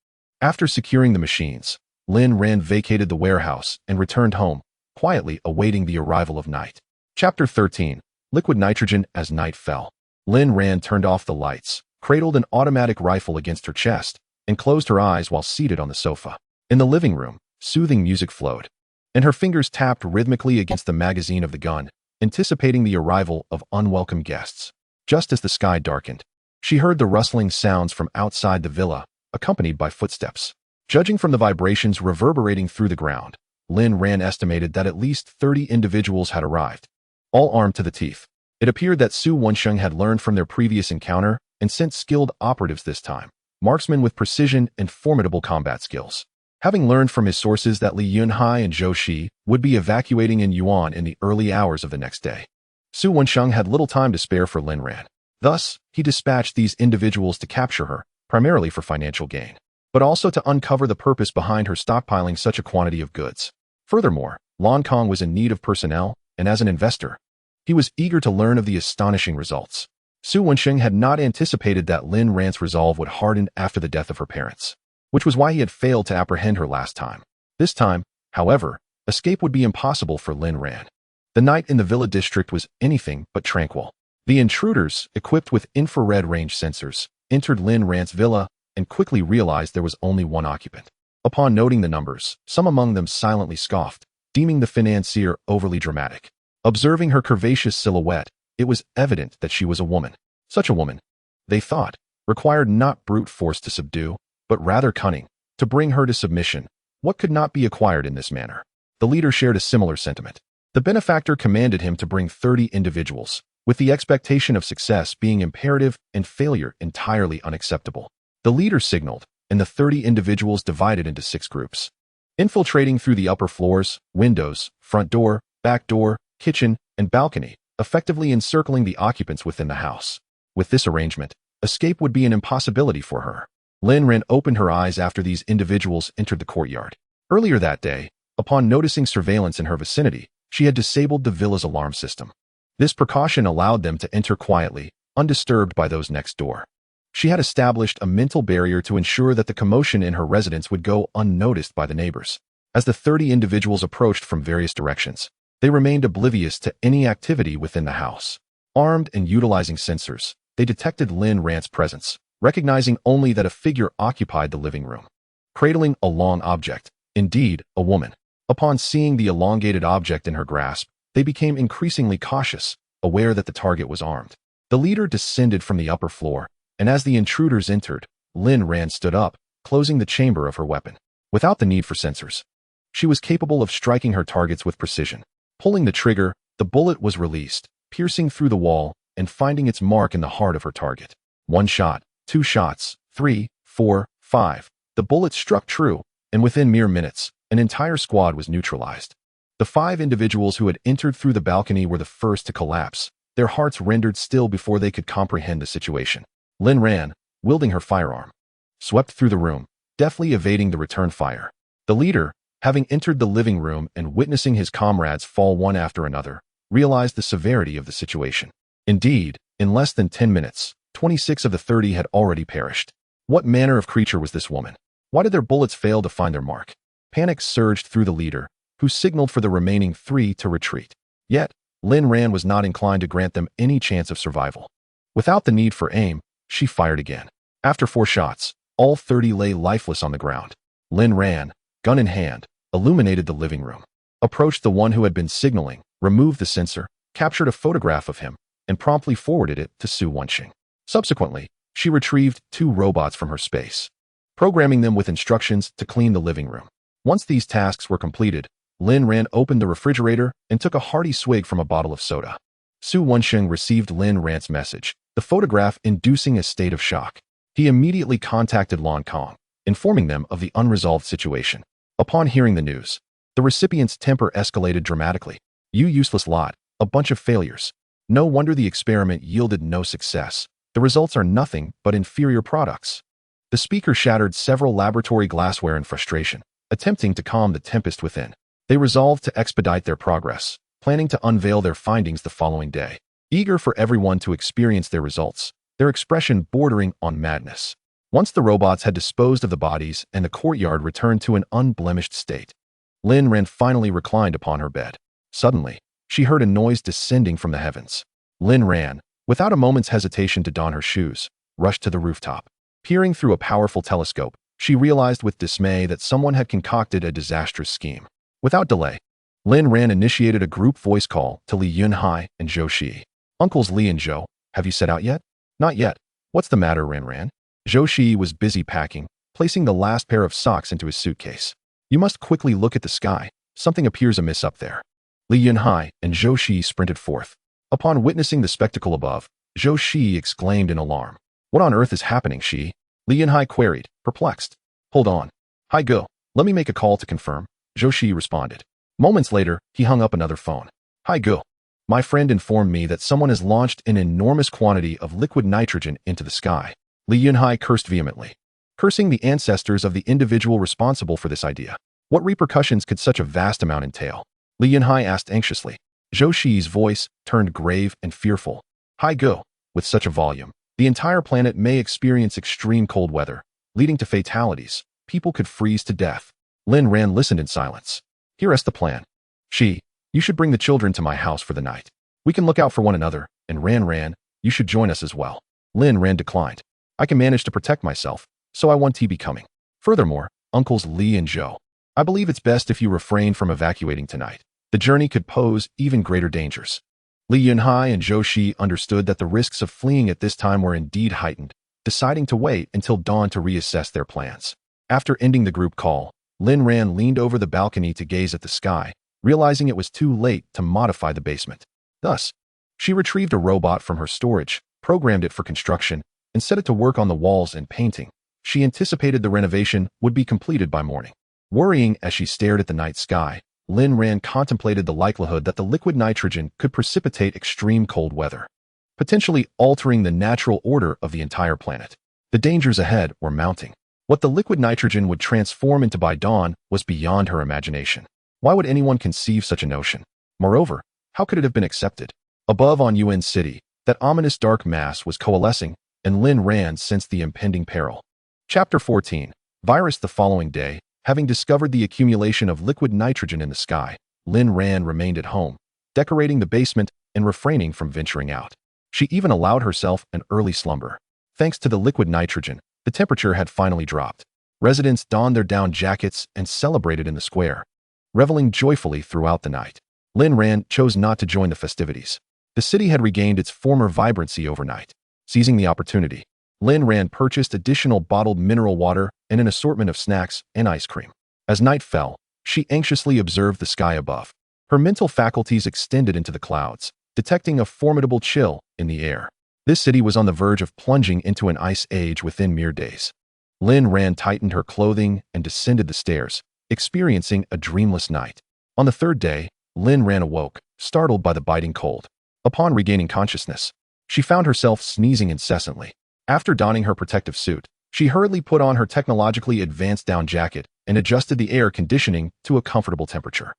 After securing the machines, Lin Ran vacated the warehouse and returned home, quietly awaiting the arrival of night. Chapter 13. Liquid nitrogen as night fell. Lin Ran turned off the lights, cradled an automatic rifle against her chest, and closed her eyes while seated on the sofa. In the living room, soothing music flowed, and her fingers tapped rhythmically against the magazine of the gun, anticipating the arrival of unwelcome guests. Just as the sky darkened, she heard the rustling sounds from outside the villa, accompanied by footsteps. Judging from the vibrations reverberating through the ground, Lin Ran estimated that at least 30 individuals had arrived, all armed to the teeth. It appeared that Su Wensheng had learned from their previous encounter and sent skilled operatives this time, marksmen with precision and formidable combat skills. Having learned from his sources that Li Yunhai and Zhou Shi would be evacuating in Yuan in the early hours of the next day, Su Wensheng had little time to spare for Lin Ran. Thus, he dispatched these individuals to capture her, primarily for financial gain, but also to uncover the purpose behind her stockpiling such a quantity of goods. Furthermore, Lan Kong was in need of personnel, and as an investor, he was eager to learn of the astonishing results. Su Wensheng had not anticipated that Lin Ran's resolve would harden after the death of her parents, which was why he had failed to apprehend her last time. This time, however, escape would be impossible for Lin Ran. The night in the villa district was anything but tranquil. The intruders, equipped with infrared range sensors, entered Lin Ran's villa and quickly realized there was only one occupant. Upon noting the numbers, some among them silently scoffed, deeming the financier overly dramatic. Observing her curvaceous silhouette, it was evident that she was a woman. Such a woman, they thought, required not brute force to subdue, but rather cunning, to bring her to submission. What could not be acquired in this manner? The leader shared a similar sentiment. The benefactor commanded him to bring 30 individuals, with the expectation of success being imperative and failure entirely unacceptable. The leader signaled, and the 30 individuals divided into 6 groups, infiltrating through the upper floors, windows, front door, back door, kitchen, and balcony, effectively encircling the occupants within the house. With this arrangement, escape would be an impossibility for her. Lin Ran opened her eyes after these individuals entered the courtyard. Earlier that day, upon noticing surveillance in her vicinity, she had disabled the villa's alarm system. This precaution allowed them to enter quietly, undisturbed by those next door. She had established a mental barrier to ensure that the commotion in her residence would go unnoticed by the neighbors. As the 30 individuals approached from various directions, they remained oblivious to any activity within the house. Armed and utilizing sensors, they detected Lin Ran's presence, recognizing only that a figure occupied the living room, cradling a long object, indeed, a woman. Upon seeing the elongated object in her grasp, they became increasingly cautious, aware that the target was armed. The leader descended from the upper floor, and as the intruders entered, Lin Ran stood up, closing the chamber of her weapon. Without the need for sensors, she was capable of striking her targets with precision. Pulling the trigger, the bullet was released, piercing through the wall and finding its mark in the heart of her target. 1 shot, 2 shots, 3, 4, 5. The bullet struck true, and within mere minutes, an entire squad was neutralized. The 5 individuals who had entered through the balcony were the first to collapse, their hearts rendered still before they could comprehend the situation. Lin Ran, wielding her firearm, swept through the room, deftly evading the return fire. The leader, having entered the living room and witnessing his comrades fall one after another, realized the severity of the situation. Indeed, in less than 10 minutes, 26 of the 30 had already perished. What manner of creature was this woman? Why did their bullets fail to find their mark? Panic surged through the leader, who signaled for the remaining 3 to retreat. Yet, Lin Ran was not inclined to grant them any chance of survival. Without the need for aim, she fired again. After 4 shots, all 30 lay lifeless on the ground. Lin Ran, gun in hand, illuminated the living room, approached the one who had been signaling, removed the sensor, captured a photograph of him, and promptly forwarded it to Su Wensheng. Subsequently, she retrieved 2 robots from her space, programming them with instructions to clean the living room. Once these tasks were completed, Lin Ran opened the refrigerator and took a hearty swig from a bottle of soda. Su Wensheng received Lin Ran's message, the photograph inducing a state of shock. He immediately contacted Lan Kong, informing them of the unresolved situation. Upon hearing the news, the recipient's temper escalated dramatically. "You useless lot, a bunch of failures. No wonder the experiment yielded no success. The results are nothing but inferior products." The speaker shattered several laboratory glassware in frustration, attempting to calm the tempest within. They resolved to expedite their progress, planning to unveil their findings the following day. Eager for everyone to experience their results, their expression bordering on madness. Once the robots had disposed of the bodies and the courtyard returned to an unblemished state, Lin Ran finally reclined upon her bed. Suddenly, she heard a noise descending from the heavens. Lin Ran, without a moment's hesitation to don her shoes, rushed to the rooftop. Peering through a powerful telescope, she realized with dismay that someone had concocted a disastrous scheme. Without delay, Lin Ran initiated a group voice call to Li Yunhai and Zhou Shi. "Uncles Li and Zhou, have you set out yet?" "Not yet. What's the matter, Lin Ran?" Zhou Shi was busy packing, placing the last pair of socks into his suitcase. "You must quickly look at the sky. Something appears amiss up there." Li Yunhai and Zhou Shi sprinted forth. Upon witnessing the spectacle above, Zhou Shi exclaimed in alarm. "What on earth is happening, Shi?" Li Yunhai queried, perplexed. "Hold on. Hi Go, let me make a call to confirm," Zhou Shi responded. Moments later, he hung up another phone. "Hi Go. My friend informed me that someone has launched an enormous quantity of liquid nitrogen into the sky." Li Yunhai cursed vehemently, cursing the ancestors of the individual responsible for this idea. What repercussions could such a vast amount entail? Li Yunhai asked anxiously. Zhou Shi's voice turned grave and fearful. "Hi Go, with such a volume, the entire planet may experience extreme cold weather, leading to fatalities. People could freeze to death." Lin Ran listened in silence. "Here's the plan. Shi, you should bring the children to my house for the night. We can look out for one another, and Ran, you should join us as well." Lin Ran declined. "I can manage to protect myself, so I won't be coming. Furthermore, uncles Li and Zhou, I believe it's best if you refrain from evacuating tonight. The journey could pose even greater dangers." Li Yunhai and Zhou Shi understood that the risks of fleeing at this time were indeed heightened, deciding to wait until dawn to reassess their plans. After ending the group call, Lin Ran leaned over the balcony to gaze at the sky, realizing it was too late to modify the basement. Thus, she retrieved a robot from her storage, programmed it for construction, and set it to work on the walls and painting. She anticipated the renovation would be completed by morning. Worrying as she stared at the night sky, Lin Ran contemplated the likelihood that the liquid nitrogen could precipitate extreme cold weather, potentially altering the natural order of the entire planet. The dangers ahead were mounting. What the liquid nitrogen would transform into by dawn was beyond her imagination. Why would anyone conceive such a notion? Moreover, how could it have been accepted? Above on UN City, that ominous dark mass was coalescing, and Lin Ran sensed the impending peril. Chapter 14. Virus. The following day, having discovered the accumulation of liquid nitrogen in the sky, Lin Ran remained at home, decorating the basement and refraining from venturing out. She even allowed herself an early slumber. Thanks to the liquid nitrogen, the temperature had finally dropped. Residents donned their down jackets and celebrated in the square, reveling joyfully throughout the night. Lin Ran chose not to join the festivities. The city had regained its former vibrancy overnight. Seizing the opportunity, Lin Ran purchased additional bottled mineral water and an assortment of snacks and ice cream. As night fell, she anxiously observed the sky above. Her mental faculties extended into the clouds, detecting a formidable chill in the air. This city was on the verge of plunging into an ice age within mere days. Lin Ran tightened her clothing and descended the stairs, experiencing a dreamless night. On the third day, Lin Ran awoke, startled by the biting cold. Upon regaining consciousness, she found herself sneezing incessantly. After donning her protective suit, she hurriedly put on her technologically advanced down jacket and adjusted the air conditioning to a comfortable temperature.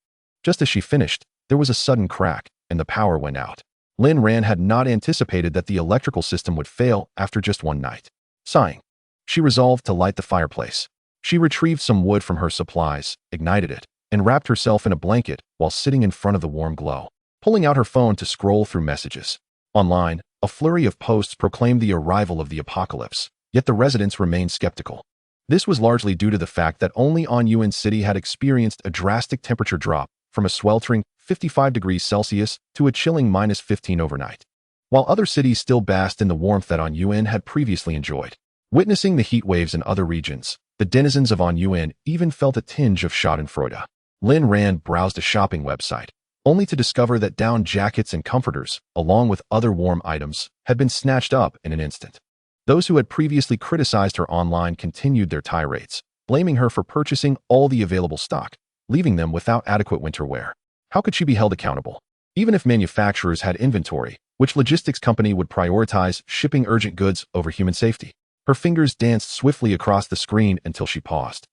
Just as she finished, there was a sudden crack, and the power went out. Lin Ran had not anticipated that the electrical system would fail after just one night. Sighing, she resolved to light the fireplace. She retrieved some wood from her supplies, ignited it, and wrapped herself in a blanket while sitting in front of the warm glow. Pulling out her phone to scroll through messages. Online, a flurry of posts proclaimed the arrival of the apocalypse, yet the residents remained skeptical. This was largely due to the fact that only on UN City had experienced a drastic temperature drop from a sweltering 55 degrees Celsius to a chilling -15 overnight, while other cities still basked in the warmth that on UN had previously enjoyed. Witnessing the heat waves in other regions, the denizens of on UN even felt a tinge of schadenfreude. Lin Ran browsed a shopping website, only to discover that down jackets and comforters, along with other warm items, had been snatched up in an instant. Those who had previously criticized her online continued their tirades, blaming her for purchasing all the available stock, leaving them without adequate winter wear. How could she be held accountable? Even if manufacturers had inventory, which logistics company would prioritize shipping urgent goods over human safety? Her fingers danced swiftly across the screen until she paused,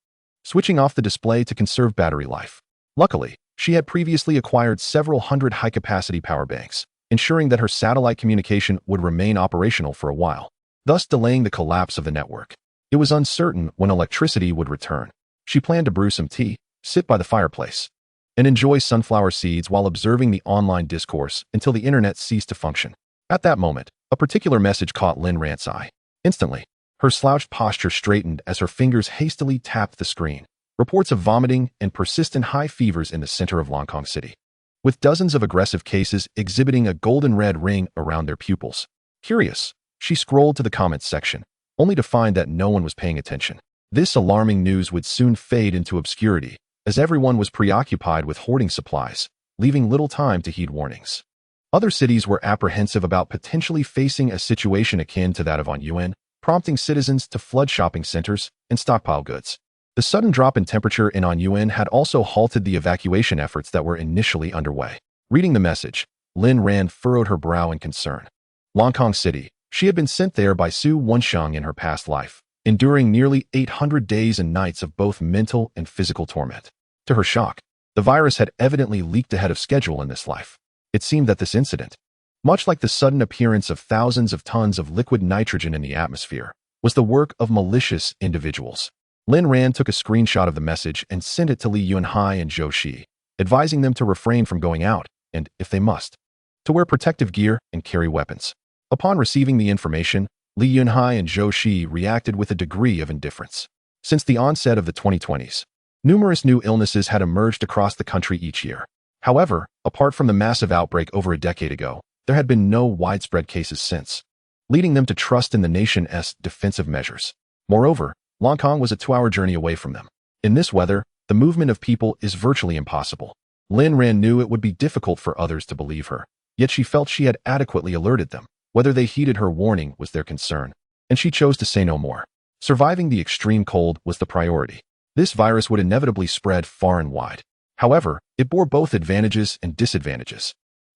switching off the display to conserve battery life. Luckily, she had previously acquired several hundred high-capacity power banks, ensuring that her satellite communication would remain operational for a while, thus delaying the collapse of the network. It was uncertain when electricity would return. She planned to brew some tea, sit by the fireplace, and enjoy sunflower seeds while observing the online discourse until the internet ceased to function. At that moment, a particular message caught Lin Ran's eye. Instantly, her slouched posture straightened as her fingers hastily tapped the screen. Reports of vomiting and persistent high fevers in the center of Langkang City, with dozens of aggressive cases exhibiting a golden-red ring around their pupils. Curious, she scrolled to the comments section, only to find that no one was paying attention. This alarming news would soon fade into obscurity, as everyone was preoccupied with hoarding supplies, leaving little time to heed warnings. Other cities were apprehensive about potentially facing a situation akin to that of Anyuan, prompting citizens to flood shopping centers and stockpile goods. The sudden drop in temperature in Anyuan had also halted the evacuation efforts that were initially underway. Reading the message, Lin Ran furrowed her brow in concern. Langkang City. She had been sent there by Su Wensheng in her past life, enduring nearly 800 days and nights of both mental and physical torment. To her shock, the virus had evidently leaked ahead of schedule in this life. It seemed that this incident, much like the sudden appearance of thousands of tons of liquid nitrogen in the atmosphere, was the work of malicious individuals. Lin Ran took a screenshot of the message and sent it to Li Yunhai and Zhou Shi, advising them to refrain from going out and, if they must, to wear protective gear and carry weapons. Upon receiving the information, Li Yunhai and Zhou Shi reacted with a degree of indifference. Since the onset of the 2020s, numerous new illnesses had emerged across the country each year. However, apart from the massive outbreak over a decade ago, there had been no widespread cases since, leading them to trust in the nation's defensive measures. Moreover, Langkang was a 2-hour journey away from them. In this weather, the movement of people is virtually impossible. Lin Ran knew it would be difficult for others to believe her, yet she felt she had adequately alerted them. Whether they heeded her warning was their concern, and she chose to say no more. Surviving the extreme cold was the priority. This virus would inevitably spread far and wide. However, it bore both advantages and disadvantages.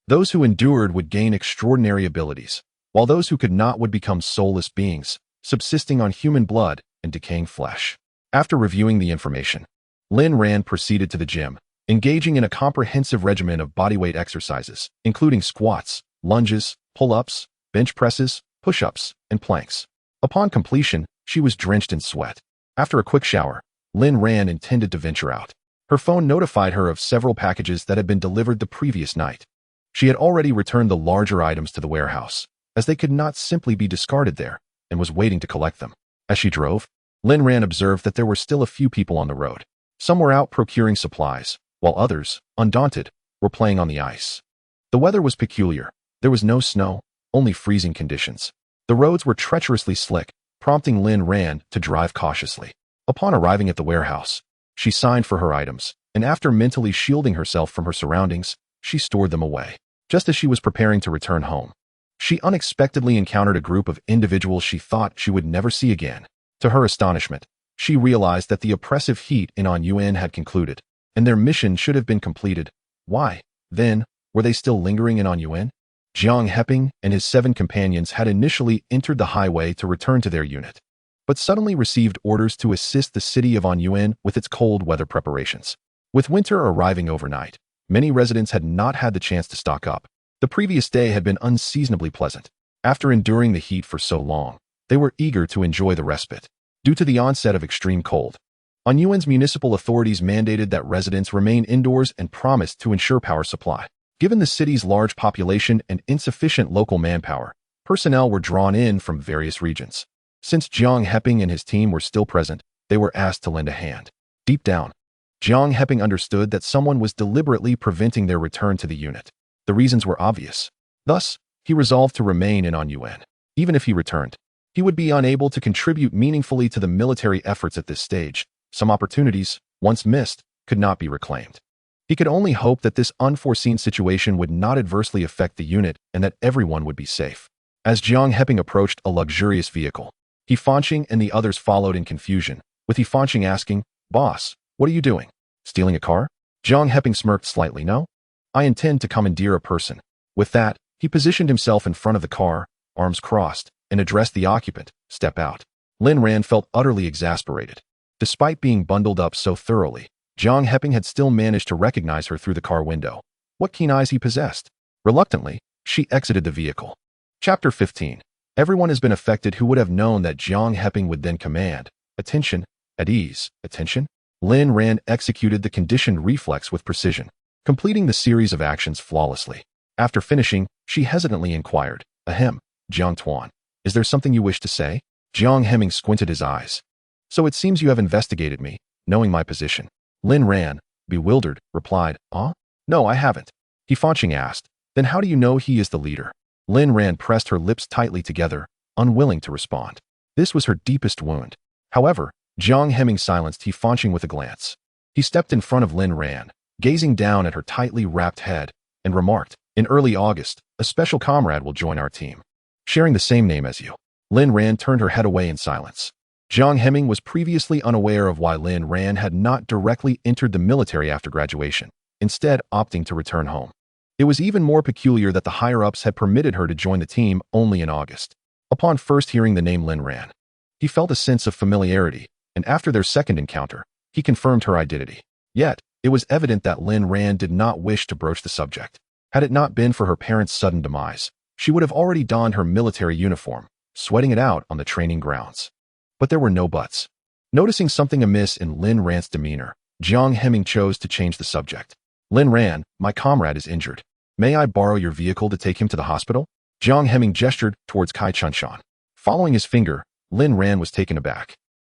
Those who endured would gain extraordinary abilities, while those who could not would become soulless beings, subsisting on human blood and decaying flesh. After reviewing the information, Lin Ran proceeded to the gym, engaging in a comprehensive regimen of bodyweight exercises, including squats, lunges, pull-ups, bench presses, push-ups, and planks. Upon completion, she was drenched in sweat. After a quick shower, Lin Ran intended to venture out. Her phone notified her of several packages that had been delivered the previous night. She had already returned the larger items to the warehouse, as they could not simply be discarded there, and was waiting to collect them. As she drove, Lin Ran observed that there were still a few people on the road. Some were out procuring supplies, while others, undaunted, were playing on the ice. The weather was peculiar. There was no snow, only freezing conditions. The roads were treacherously slick, prompting Lin Ran to drive cautiously. Upon arriving at the warehouse, she signed for her items, and after mentally shielding herself from her surroundings, she stored them away. Just as she was preparing to return home, she unexpectedly encountered a group of individuals she thought she would never see again. To her astonishment, she realized that the oppressive heat in Anyuan had concluded, and their mission should have been completed. Why, then, were they still lingering in Anyuan? Jiang Heping and his 7 companions had initially entered the highway to return to their unit, but suddenly received orders to assist the city of Anyuan with its cold weather preparations. With winter arriving overnight, many residents had not had the chance to stock up. The previous day had been unseasonably pleasant. After enduring the heat for so long, they were eager to enjoy the respite. Due to the onset of extreme cold, Anyuan's municipal authorities mandated that residents remain indoors and promised to ensure power supply. Given the city's large population and insufficient local manpower, personnel were drawn in from various regions. Since Jiang Heping and his team were still present, they were asked to lend a hand. Deep down, Jiang Heping understood that someone was deliberately preventing their return to the unit. The reasons were obvious. Thus, he resolved to remain in Anyuan. Even if he returned, he would be unable to contribute meaningfully to the military efforts at this stage. Some opportunities, once missed, could not be reclaimed. He could only hope that this unforeseen situation would not adversely affect the unit and that everyone would be safe. As Jiang Heping approached a luxurious vehicle, Hefanqing and the others followed in confusion, with Hefanqing asking, "Boss, what are you doing? Stealing a car?" Jiang Heping smirked slightly. "No, I intend to commandeer a person." With that, he positioned himself in front of the car, arms crossed, and addressed the occupant, "Step out." Lin Ran felt utterly exasperated. Despite being bundled up so thoroughly, Jiang Heping had still managed to recognize her through the car window. What keen eyes he possessed. Reluctantly, she exited the vehicle. Chapter 15. Everyone has been affected who would have known that Jiang Heping would then command, "Attention, at ease, attention." Lin Ran executed the conditioned reflex with precision, completing the series of actions flawlessly. After finishing, she hesitantly inquired, "Ahem, Jiang Tuan, is there something you wish to say?" Jiang Heming squinted his eyes. "So it seems you have investigated me, knowing my position." Lin Ran, bewildered, replied, "Ah? No, I haven't." He Fanqing asked, "Then how do you know he is the leader?" Lin Ran pressed her lips tightly together, unwilling to respond. This was her deepest wound. However, Jiang Heming silenced He Fanqing with a glance. He stepped in front of Lin Ran, gazing down at her tightly wrapped head, and remarked, "In early August, a special comrade will join our team, sharing the same name as you." Lin Ran turned her head away in silence. Jiang Heming was previously unaware of why Lin Ran had not directly entered the military after graduation, instead opting to return home. It was even more peculiar that the higher-ups had permitted her to join the team only in August. Upon first hearing the name Lin Ran, he felt a sense of familiarity, and after their second encounter, he confirmed her identity. Yet, it was evident that Lin Ran did not wish to broach the subject. Had it not been for her parents' sudden demise, she would have already donned her military uniform, sweating it out on the training grounds. But there were no buts. Noticing something amiss in Lin Ran's demeanor, Jiang Heming chose to change the subject. "Lin Ran, my comrade is injured. May I borrow your vehicle to take him to the hospital?" Jiang Heming gestured towards Kai Chunshan. Following his finger, Lin Ran was taken aback.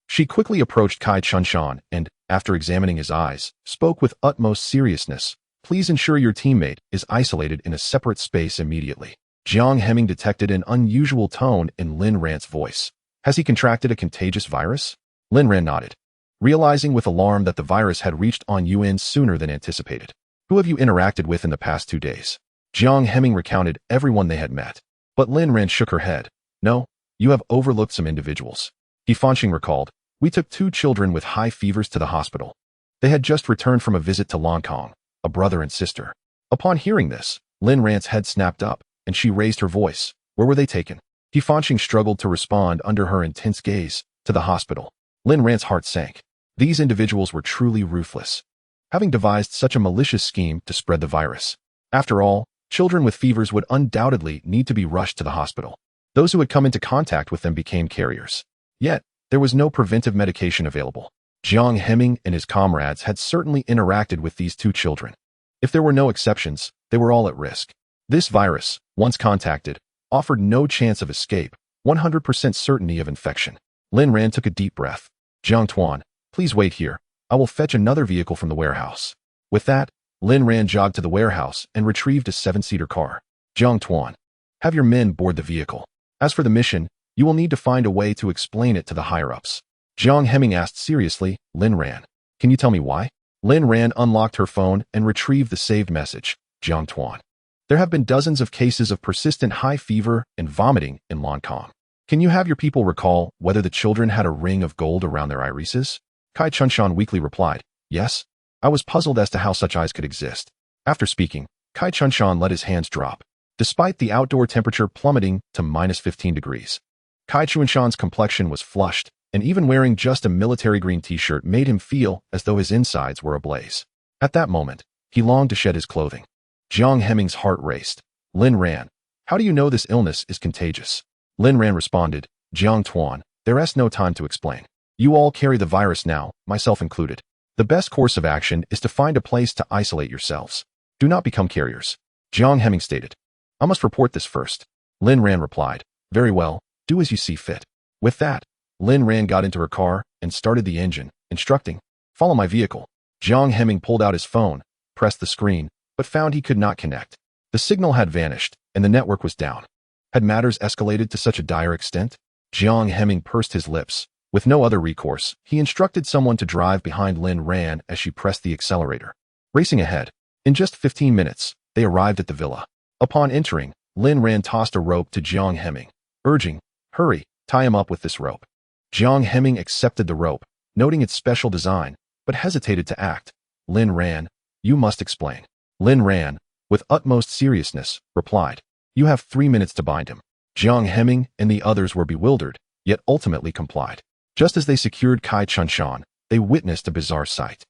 She quickly approached Kai Chunshan and, after examining his eyes, spoke with utmost seriousness. "Please ensure your teammate is isolated in a separate space immediately." Jiang Heming detected an unusual tone in Lin Ran's voice. "Has he contracted a contagious virus?" Lin Ran nodded, realizing with alarm that the virus had reached On Yuan sooner than anticipated. "Who have you interacted with in the past 2 days?" Jiang Heming recounted everyone they had met. But Lin Ran shook her head. "No, you have overlooked some individuals." He Fanqing recalled, "We took 2 children with high fevers to the hospital. They had just returned from a visit to Langkong, a brother and sister." Upon hearing this, Lin Ran's head snapped up, and she raised her voice. "Where were they taken?" He Fanqing struggled to respond under her intense gaze. "To the hospital." Lin Ran's heart sank. These individuals were truly ruthless, having devised such a malicious scheme to spread the virus. After all, children with fevers would undoubtedly need to be rushed to the hospital. Those who had come into contact with them became carriers. Yet, there was no preventive medication available. Jiang Heming and his comrades had certainly interacted with these 2 children. If there were no exceptions, they were all at risk. This virus, once contacted, offered no chance of escape, 100% certainty of infection. Lin Ran took a deep breath. "Jiang Tuan, please wait here. I will fetch another vehicle from the warehouse." With that, Lin Ran jogged to the warehouse and retrieved a 7-seater car. "Jiang Tuan, have your men board the vehicle. As for the mission, you will need to find a way to explain it to the higher-ups." Jiang Heming asked seriously, "Lin Ran, can you tell me why?" Lin Ran unlocked her phone and retrieved the saved message. "Jiang Tuan, there have been dozens of cases of persistent high fever and vomiting in Langkong. Can you have your people recall whether the children had a ring of gold around their irises?" Kai Chunshan weakly replied, "Yes." I was puzzled as to how such eyes could exist. After speaking, Kai Chunshan let his hands drop. Despite the outdoor temperature plummeting to -15 degrees, Kai Chunshan's complexion was flushed, and even wearing just a military green t-shirt made him feel as though his insides were ablaze. At that moment, he longed to shed his clothing. Jiang Heming's heart raced. "Lin Ran, how do you know this illness is contagious?" Lin Ran responded, "Jiang Tuan, there is no time to explain. You all carry the virus now, myself included. The best course of action is to find a place to isolate yourselves. Do not become carriers." Jiang Heming stated, "I must report this first." Lin Ran replied, "Very well, do as you see fit." With that, Lin Ran got into her car and started the engine, instructing, "Follow my vehicle." Jiang Heming pulled out his phone, pressed the screen, but found he could not connect. The signal had vanished, and the network was down. Had matters escalated to such a dire extent? Jiang Heming pursed his lips. With no other recourse, he instructed someone to drive behind Lin Ran as she pressed the accelerator. Racing ahead, in just 15 minutes, they arrived at the villa. Upon entering, Lin Ran tossed a rope to Jiang Heming, urging, "Hurry, tie him up with this rope." Jiang Heming accepted the rope, noting its special design, but hesitated to act. "Lin Ran, you must explain." Lin Ran, with utmost seriousness, replied, "You have 3 minutes to bind him." Jiang Heming and the others were bewildered, yet ultimately complied. Just as they secured Kai Chunshan, they witnessed a bizarre sight.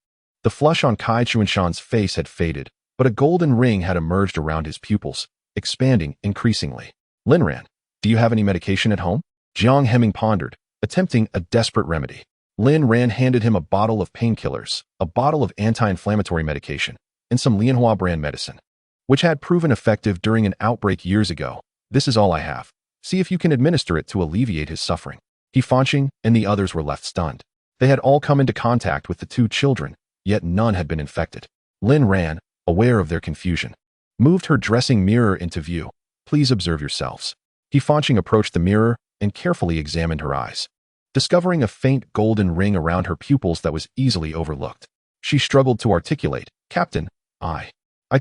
The flush on Kai Chunshan's face had faded, but a golden ring had emerged around his pupils, expanding increasingly. "Lin Ran, Do you have any medication at home? Jiang Heming pondered, attempting a desperate remedy. Lin Ran handed him a bottle of painkillers, a bottle of anti-inflammatory medication, and some Lianhua brand medicine, which had proven effective during an outbreak years ago. This is all I have. See if you can administer it to alleviate his suffering. He Fanqing and the others were left stunned. They had all come into contact with the two children, yet none had been infected. Lin Ran, aware of their confusion, moved her dressing mirror into view. Please observe yourselves. He Fanqing approached the mirror and carefully examined her eyes, discovering a faint golden ring around her pupils that was easily overlooked. She struggled to articulate, Captain, I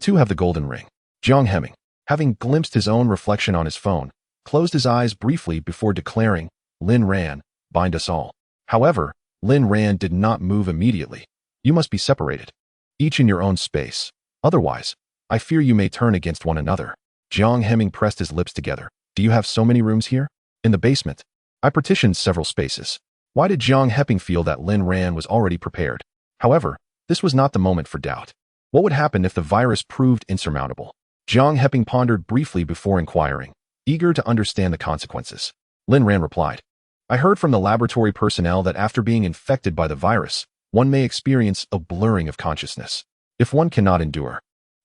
too have the golden ring. Jiang Heming, having glimpsed his own reflection on his phone, closed his eyes briefly before declaring, Lin Ran, bind us all. However, Lin Ran did not move immediately. You must be separated, each in your own space. Otherwise, I fear you may turn against one another. Jiang Heming pressed his lips together. Do you have so many rooms here? In the basement. I partitioned several spaces. Why did Jiang Heping feel that Lin Ran was already prepared? However, this was not the moment for doubt. What would happen if the virus proved insurmountable? Jiang Heping pondered briefly before inquiring, eager to understand the consequences. Lin Ran replied, I heard from the laboratory personnel that after being infected by the virus, one may experience a blurring of consciousness. If one cannot endure,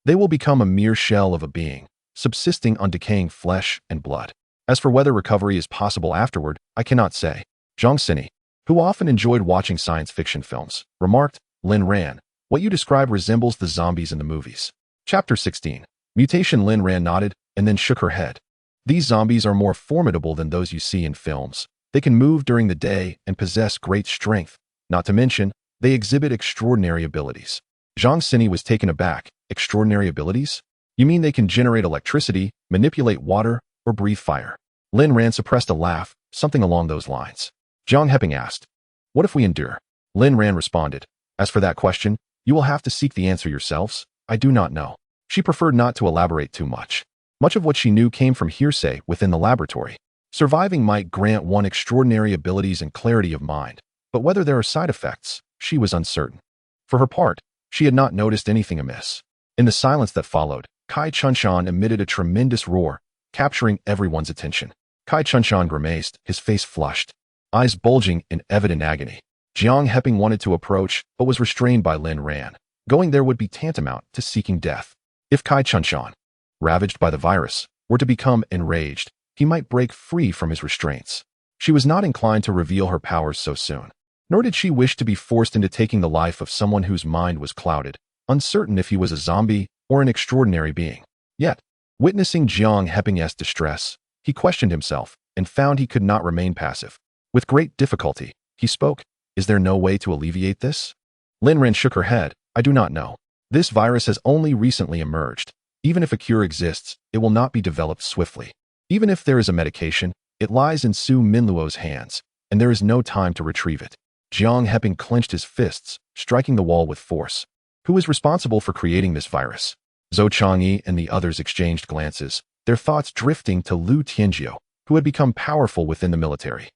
they will become a mere shell of a being, subsisting on decaying flesh and blood. As for whether recovery is possible afterward, I cannot say. Zhang Xini, who often enjoyed watching science fiction films, remarked, Lin Ran, what you describe resembles the zombies in the movies. Chapter 16. Mutation. Lin Ran nodded and then shook her head. These zombies are more formidable than those you see in films. They can move during the day and possess great strength. Not to mention, they exhibit extraordinary abilities. Zhang Xini was taken aback. Extraordinary abilities? You mean they can generate electricity, manipulate water, or breathe fire? Lin Ran suppressed a laugh, something along those lines. Jiang Heping asked, what if we endure? Lin Ran responded, as for that question, you will have to seek the answer yourselves. I do not know. She preferred not to elaborate too much. Much of what she knew came from hearsay within the laboratory. Surviving might grant one extraordinary abilities and clarity of mind, but whether there are side effects, she was uncertain. For her part, she had not noticed anything amiss. In the silence that followed, Kai Chunshan emitted a tremendous roar, capturing everyone's attention. Kai Chunshan grimaced, his face flushed, eyes bulging in evident agony. Jiang Heping wanted to approach, but was restrained by Lin Ran. Going there would be tantamount to seeking death. If Kai Chunshan, ravaged by the virus, were to become enraged, he might break free from his restraints. She was not inclined to reveal her powers so soon, nor did she wish to be forced into taking the life of someone whose mind was clouded, uncertain if he was a zombie or an extraordinary being. Yet, witnessing Jiang Heping's distress, he questioned himself and found he could not remain passive. With great difficulty, he spoke, Is there no way to alleviate this? Lin Ran shook her head, I do not know. This virus has only recently emerged. Even if a cure exists, it will not be developed swiftly. Even if there is a medication, it lies in Su Minluo's hands, and there is no time to retrieve it. Jiang Heping clenched his fists, striking the wall with force. Who is responsible for creating this virus? Zhou Changyi and the others exchanged glances, their thoughts drifting to Lu Tianjiu, who had become powerful within the military.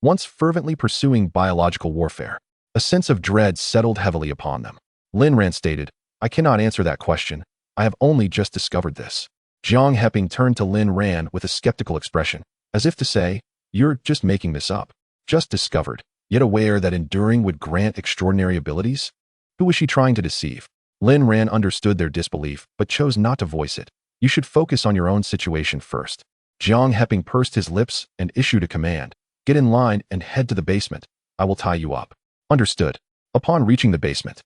Once fervently pursuing biological warfare, a sense of dread settled heavily upon them. Lin Ran stated, I cannot answer that question. I have only just discovered this. Jiang Heping turned to Lin Ran with a skeptical expression, as if to say, You're just making this up. Just discovered, yet aware that enduring would grant extraordinary abilities? Who was she trying to deceive? Lin Ran understood their disbelief, but chose not to voice it. You should focus on your own situation first. Jiang Heping pursed his lips and issued a command. Get in line and head to the basement. I will tie you up. Understood. Upon reaching the basement,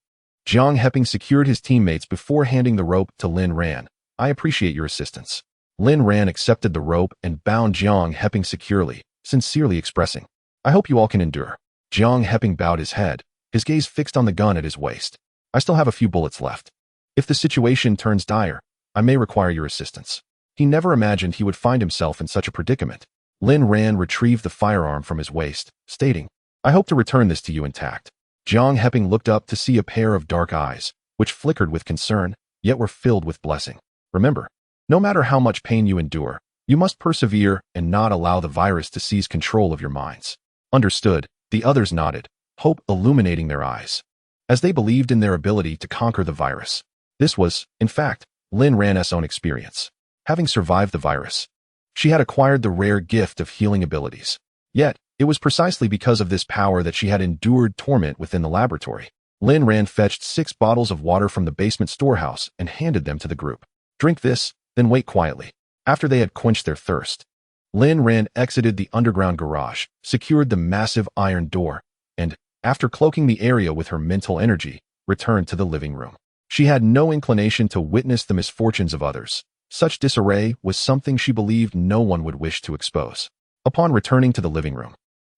Jiang Heping secured his teammates before handing the rope to Lin Ran. I appreciate your assistance. Lin Ran accepted the rope and bound Jiang Heping securely, sincerely expressing, I hope you all can endure. Jiang Heping bowed his head, his gaze fixed on the gun at his waist. I still have a few bullets left. If the situation turns dire, I may require your assistance. He never imagined he would find himself in such a predicament. Lin Ran retrieved the firearm from his waist, stating, I hope to return this to you intact. Jiang Heping looked up to see a pair of dark eyes, which flickered with concern, yet were filled with blessing. Remember, no matter how much pain you endure, you must persevere and not allow the virus to seize control of your minds. Understood, the others nodded, hope illuminating their eyes, as they believed in their ability to conquer the virus. This was, in fact, Lin Ran's own experience. Having survived the virus, She had acquired the rare gift of healing abilities. Yet, it was precisely because of this power that she had endured torment within the laboratory. Lin Ran fetched 6 bottles of water from the basement storehouse and handed them to the group. Drink this, then wait quietly. After they had quenched their thirst, Lin Ran exited the underground garage, secured the massive iron door, and, after cloaking the area with her mental energy, returned to the living room. She had no inclination to witness the misfortunes of others. Such disarray was something she believed no one would wish to expose. Upon returning to the living room,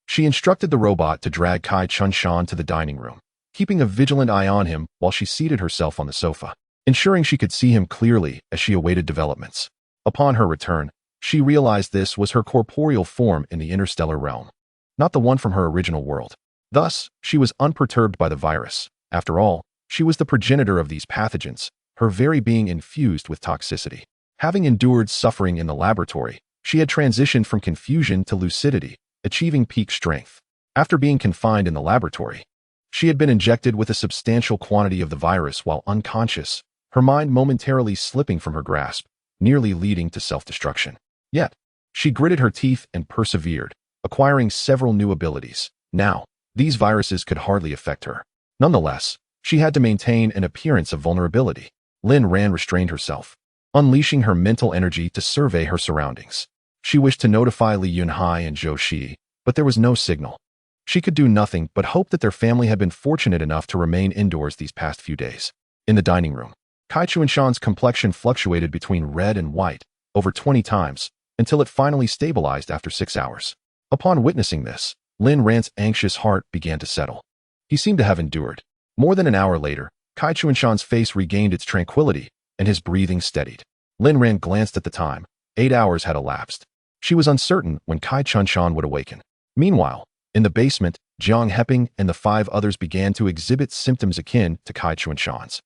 she instructed the robot to drag Kai Chun-shan to the dining room, keeping a vigilant eye on him while she seated herself on the sofa, ensuring she could see him clearly as she awaited developments. Upon her return, she realized this was her corporeal form in the interstellar realm, not the one from her original world. Thus, she was unperturbed by the virus. After all, she was the progenitor of these pathogens, her very being infused with toxicity. Having endured suffering in the laboratory, she had transitioned from confusion to lucidity, achieving peak strength. After being confined in the laboratory, she had been injected with a substantial quantity of the virus while unconscious, her mind momentarily slipping from her grasp, nearly leading to self-destruction. Yet, she gritted her teeth and persevered, acquiring several new abilities. Now, these viruses could hardly affect her. Nonetheless, she had to maintain an appearance of vulnerability. Lin Ran restrained herself, unleashing her mental energy to survey her surroundings. She wished to notify Li Yunhai and Zhou Shi, but there was no signal. She could do nothing but hope that their family had been fortunate enough to remain indoors these past few days. In the dining room, Kai Chun-shan's complexion fluctuated between red and white over 20 times, until it finally stabilized after 6 hours. Upon witnessing this, Lin Ran's anxious heart began to settle. He seemed to have endured. More than an hour later, Kai Chun-shan's face regained its tranquility, and his breathing steadied. Lin Ran glanced at the time. 8 hours had elapsed. She was uncertain when Kai Chun-shan would awaken. Meanwhile, in the basement, Jiang Heping and the 5 others began to exhibit symptoms akin to Kai Chun-shan's.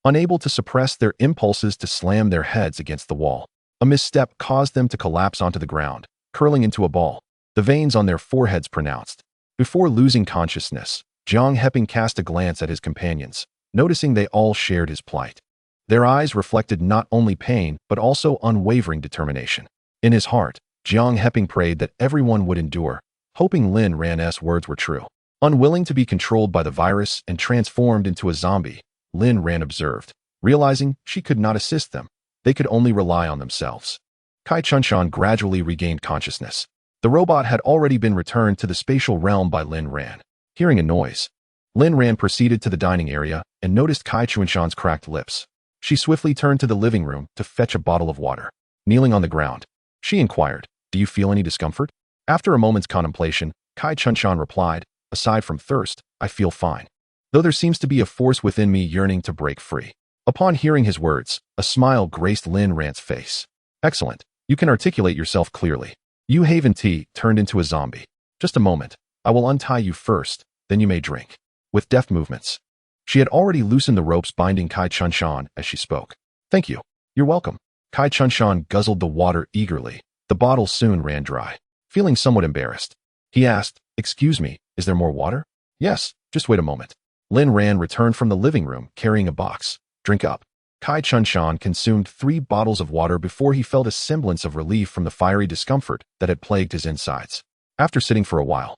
Unable to suppress their impulses to slam their heads against the wall, a misstep caused them to collapse onto the ground, curling into a ball, the veins on their foreheads pronounced. Before losing consciousness, Jiang Heping cast a glance at his companions, noticing they all shared his plight. Their eyes reflected not only pain but also unwavering determination. In his heart, Jiang Heping prayed that everyone would endure, hoping Lin Ran's words were true. Unwilling to be controlled by the virus and transformed into a zombie, Lin Ran observed. Realizing she could not assist them, they could only rely on themselves. Kai Chun-shan gradually regained consciousness. The robot had already been returned to the spatial realm by Lin Ran. Hearing a noise, Lin Ran proceeded to the dining area and noticed Kai Chun-shan's cracked lips. She swiftly turned to the living room to fetch a bottle of water. Kneeling on the ground, she inquired, "Do you feel any discomfort?" After a moment's contemplation, Kai Chun-shan replied, "Aside from thirst, I feel fine. Though there seems to be a force within me yearning to break free." Upon hearing his words, a smile graced Lin Ran's face. "Excellent. You can articulate yourself clearly. You Haven Tea turned into a zombie. Just a moment. I will untie you first, then you may drink." With deft movements, she had already loosened the ropes binding Kai Chun-shan as she spoke. "Thank you. You're welcome." Kai Chun-shan guzzled the water eagerly. The bottle soon ran dry. Feeling somewhat embarrassed, he asked, "Excuse me, is there more water?" "Yes, just wait a moment." Lin Ran returned from the living room carrying a box. "Drink up." Kai Chun-shan consumed 3 bottles of water before he felt a semblance of relief from the fiery discomfort that had plagued his insides. After sitting for a while,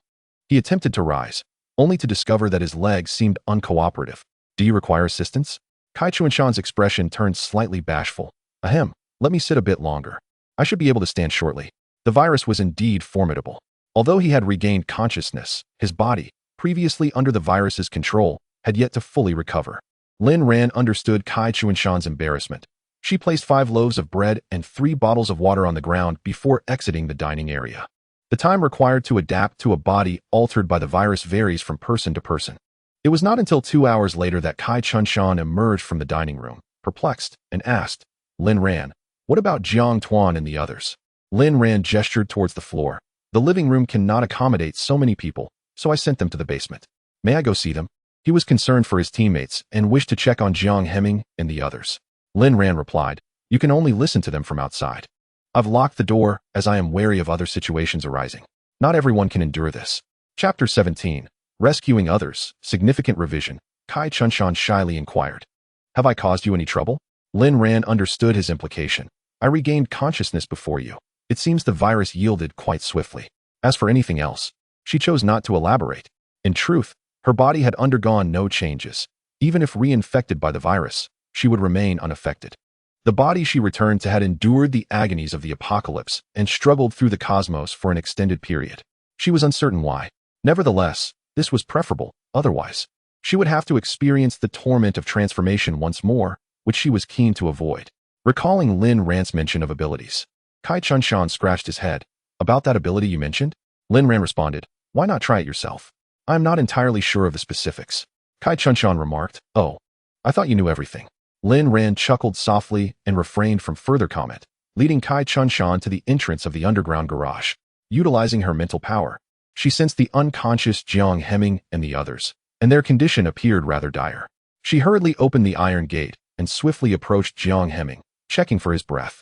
he attempted to rise, only to discover that his legs seemed uncooperative. "Do you require assistance?" Kai Chun-shan's expression turned slightly bashful. "Ahem, let me sit a bit longer. I should be able to stand shortly." The virus was indeed formidable. Although he had regained consciousness, his body, previously under the virus's control, had yet to fully recover. Lin Ran understood Kai Chun-shan's embarrassment. She placed 5 loaves of bread and 3 bottles of water on the ground before exiting the dining area. The time required to adapt to a body altered by the virus varies from person to person. It was not until 2 hours later that Kai Chun-shan emerged from the dining room, perplexed, and asked, "Lin Ran, what about Jiang Tuan and the others?" Lin Ran gestured towards the floor. "The living room cannot accommodate so many people, so I sent them to the basement. May I go see them?" He was concerned for his teammates and wished to check on Jiang Heming and the others. Lin Ran replied, "You can only listen to them from outside. I've locked the door as I am wary of other situations arising. Not everyone can endure this." Chapter 17. Rescuing Others. Significant revision. Kai Chun-shan shyly inquired, "Have I caused you any trouble?" Lin Ran understood his implication. "I regained consciousness before you. It seems the virus yielded quite swiftly. As for anything else, she chose not to elaborate. In truth, her body had undergone no changes. Even if reinfected by the virus, she would remain unaffected. The body she returned to had endured the agonies of the apocalypse and struggled through the cosmos for an extended period. She was uncertain why. Nevertheless, this was preferable. Otherwise, she would have to experience the torment of transformation once more, which she was keen to avoid. Recalling Lin Ran's mention of abilities, Kai Chun-shan scratched his head. About that ability you mentioned? Lin Ran responded, why not try it yourself? I am not entirely sure of the specifics. Kai Chun-shan remarked, oh, I thought you knew everything. Lin Ran chuckled softly and refrained from further comment, leading Kai Chun-shan to the entrance of the underground garage. Utilizing her mental power, she sensed the unconscious Jiang Hemming and the others, and their condition appeared rather dire. She hurriedly opened the iron gate and swiftly approached Jiang Hemming, checking for his breath.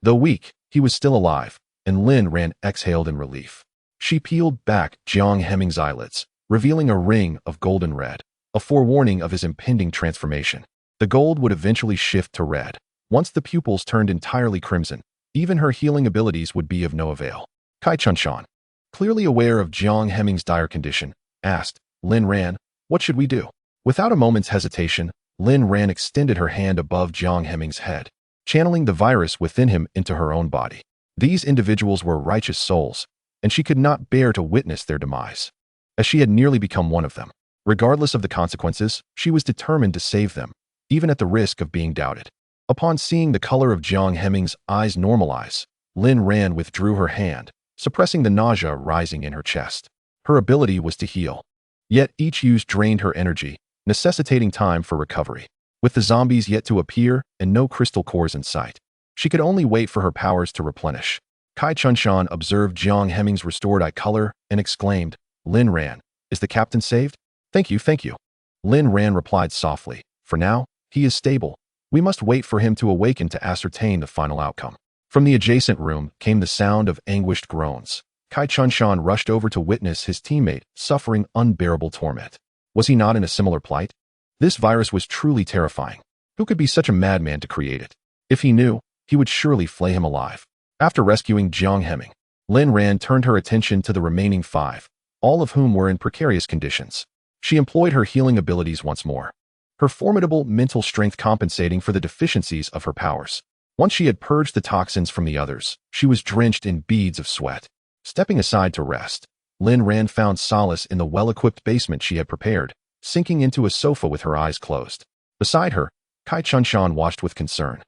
Though weak, he was still alive, and Lin Ran exhaled in relief. She peeled back Jiang Hemming's eyelids, revealing a ring of golden red, a forewarning of his impending transformation. The gold would eventually shift to red. Once the pupils turned entirely crimson, even her healing abilities would be of no avail. Kai Chun-shan, clearly aware of Jiang Hemming's dire condition, asked, Lin Ran, what should we do? Without a moment's hesitation, Lin Ran extended her hand above Jiang Hemming's head, channeling the virus within him into her own body. These individuals were righteous souls, and she could not bear to witness their demise, as she had nearly become one of them. Regardless of the consequences, she was determined to save them, even at the risk of being doubted. Upon seeing the color of Jiang Hemming's eyes normalize, Lin Ran withdrew her hand, suppressing the nausea rising in her chest. Her ability was to heal. Yet each use drained her energy, necessitating time for recovery. With the zombies yet to appear and no crystal cores in sight, she could only wait for her powers to replenish. Kai Chun-shan observed Jiang Hemming's restored eye color and exclaimed, Lin Ran, is the captain saved? Thank you, thank you. Lin Ran replied softly, for now, he is stable. We must wait for him to awaken to ascertain the final outcome. From the adjacent room came the sound of anguished groans. Kai Chun-shan rushed over to witness his teammate suffering unbearable torment. Was he not in a similar plight? This virus was truly terrifying. Who could be such a madman to create it? If he knew, he would surely flay him alive. After rescuing Jiang Hemming, Lin Ran turned her attention to the remaining 5, all of whom were in precarious conditions. She employed her healing abilities once more, her formidable mental strength compensating for the deficiencies of her powers. Once she had purged the toxins from the others, she was drenched in beads of sweat. Stepping aside to rest, Lin Ran found solace in the well-equipped basement she had prepared, sinking into a sofa with her eyes closed. Beside her, Kai Chun-shan watched with concern.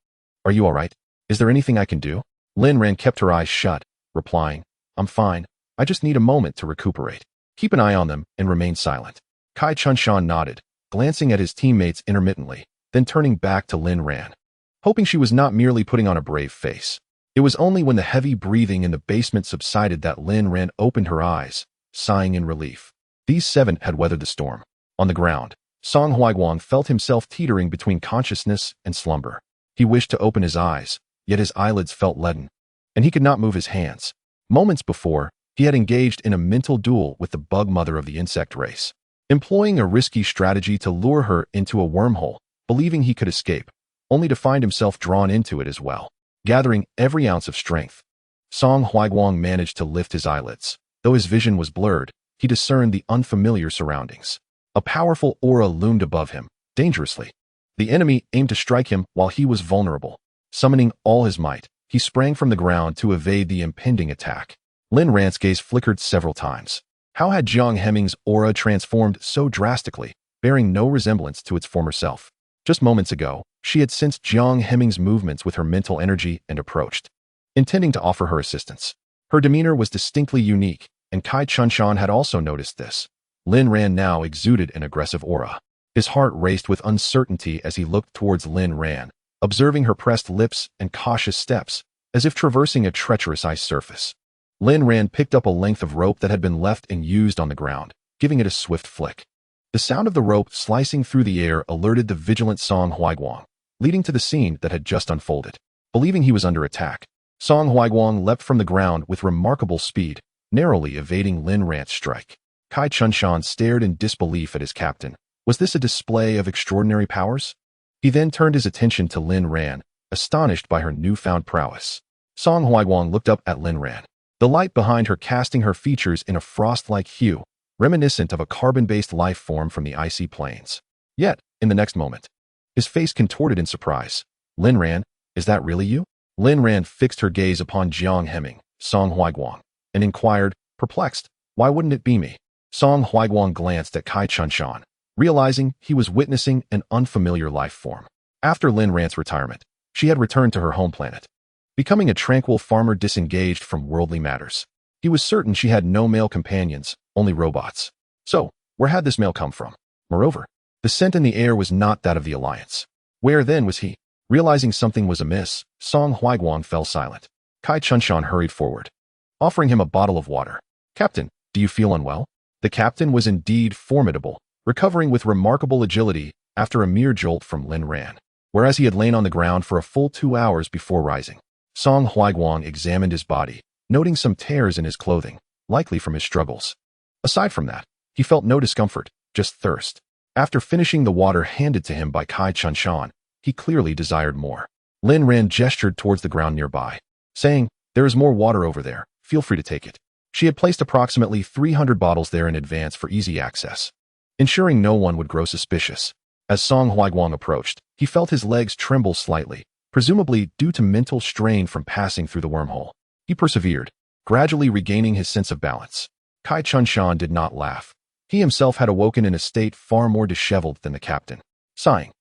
Are you all right? Is there anything I can do? Lin Ran kept her eyes shut, replying, I'm fine. I just need a moment to recuperate. Keep an eye on them and remain silent. Kai Chun-shan nodded, glancing at his teammates intermittently, then turning back to Lin Ran, hoping she was not merely putting on a brave face. It was only when the heavy breathing in the basement subsided that Lin Ran opened her eyes, sighing in relief. These 7 had weathered the storm. On the ground, Song Huaiguang felt himself teetering between consciousness and slumber. He wished to open his eyes, yet his eyelids felt leaden, and he could not move his hands. Moments before, he had engaged in a mental duel with the bug mother of the insect race, employing a risky strategy to lure her into a wormhole, believing he could escape, only to find himself drawn into it as well. Gathering every ounce of strength, Song Huaiguang managed to lift his eyelids. Though his vision was blurred, he discerned the unfamiliar surroundings. A powerful aura loomed above him, dangerously. The enemy aimed to strike him while he was vulnerable. Summoning all his might, he sprang from the ground to evade the impending attack. Lin Ran's gaze flickered several times. How had Jiang Hemming's aura transformed so drastically, bearing no resemblance to its former self? Just moments ago, she had sensed Jiang Hemming's movements with her mental energy and approached, intending to offer her assistance. Her demeanor was distinctly unique, and Kai Chun-shan had also noticed this. Lin Ran now exuded an aggressive aura. His heart raced with uncertainty as he looked towards Lin Ran, observing her pressed lips and cautious steps, as if traversing a treacherous ice surface. Lin Ran picked up a length of rope that had been left and used on the ground, giving it a swift flick. The sound of the rope slicing through the air alerted the vigilant Song Huaiguang, leading to the scene that had just unfolded. Believing he was under attack, Song Huaiguang leapt from the ground with remarkable speed, narrowly evading Lin Ran's strike. Kai Chun-shan stared in disbelief at his captain. Was this a display of extraordinary powers? He then turned his attention to Lin Ran, astonished by her newfound prowess. Song Huaiguang looked up at Lin Ran, the light behind her casting her features in a frost-like hue, reminiscent of a carbon-based life form from the icy plains. Yet, in the next moment, his face contorted in surprise. Lin Ran, is that really you? Lin Ran fixed her gaze upon Jiang Heming, Song Huaiguang, and inquired, perplexed, why wouldn't it be me? Song Huaiguang glanced at Kai Chunshan, realizing he was witnessing an unfamiliar life form. After Lin Ran's retirement, she had returned to her home planet, becoming a tranquil farmer disengaged from worldly matters. He was certain she had no male companions, only robots. So, where had this male come from? Moreover, the scent in the air was not that of the Alliance. Where then was he? Realizing something was amiss, Song Huaiguang fell silent. Kai Chunshan hurried forward, offering him a bottle of water. Captain, do you feel unwell? The captain was indeed formidable, recovering with remarkable agility after a mere jolt from Lin Ran, whereas he had lain on the ground for a full 2 hours before rising. Song Huaiguang examined his body, noting some tears in his clothing, likely from his struggles. Aside from that, he felt no discomfort, just thirst. After finishing the water handed to him by Kai Chunshan, he clearly desired more. Lin Ran gestured towards the ground nearby, saying, there is more water over there, feel free to take it. She had placed approximately 300 bottles there in advance for easy access, ensuring no one would grow suspicious. As Song Huaiguang approached, he felt his legs tremble slightly, presumably due to mental strain from passing through the wormhole. He persevered, gradually regaining his sense of balance. Kai Chunshan did not laugh. He himself had awoken in a state far more disheveled than the captain. Sighing,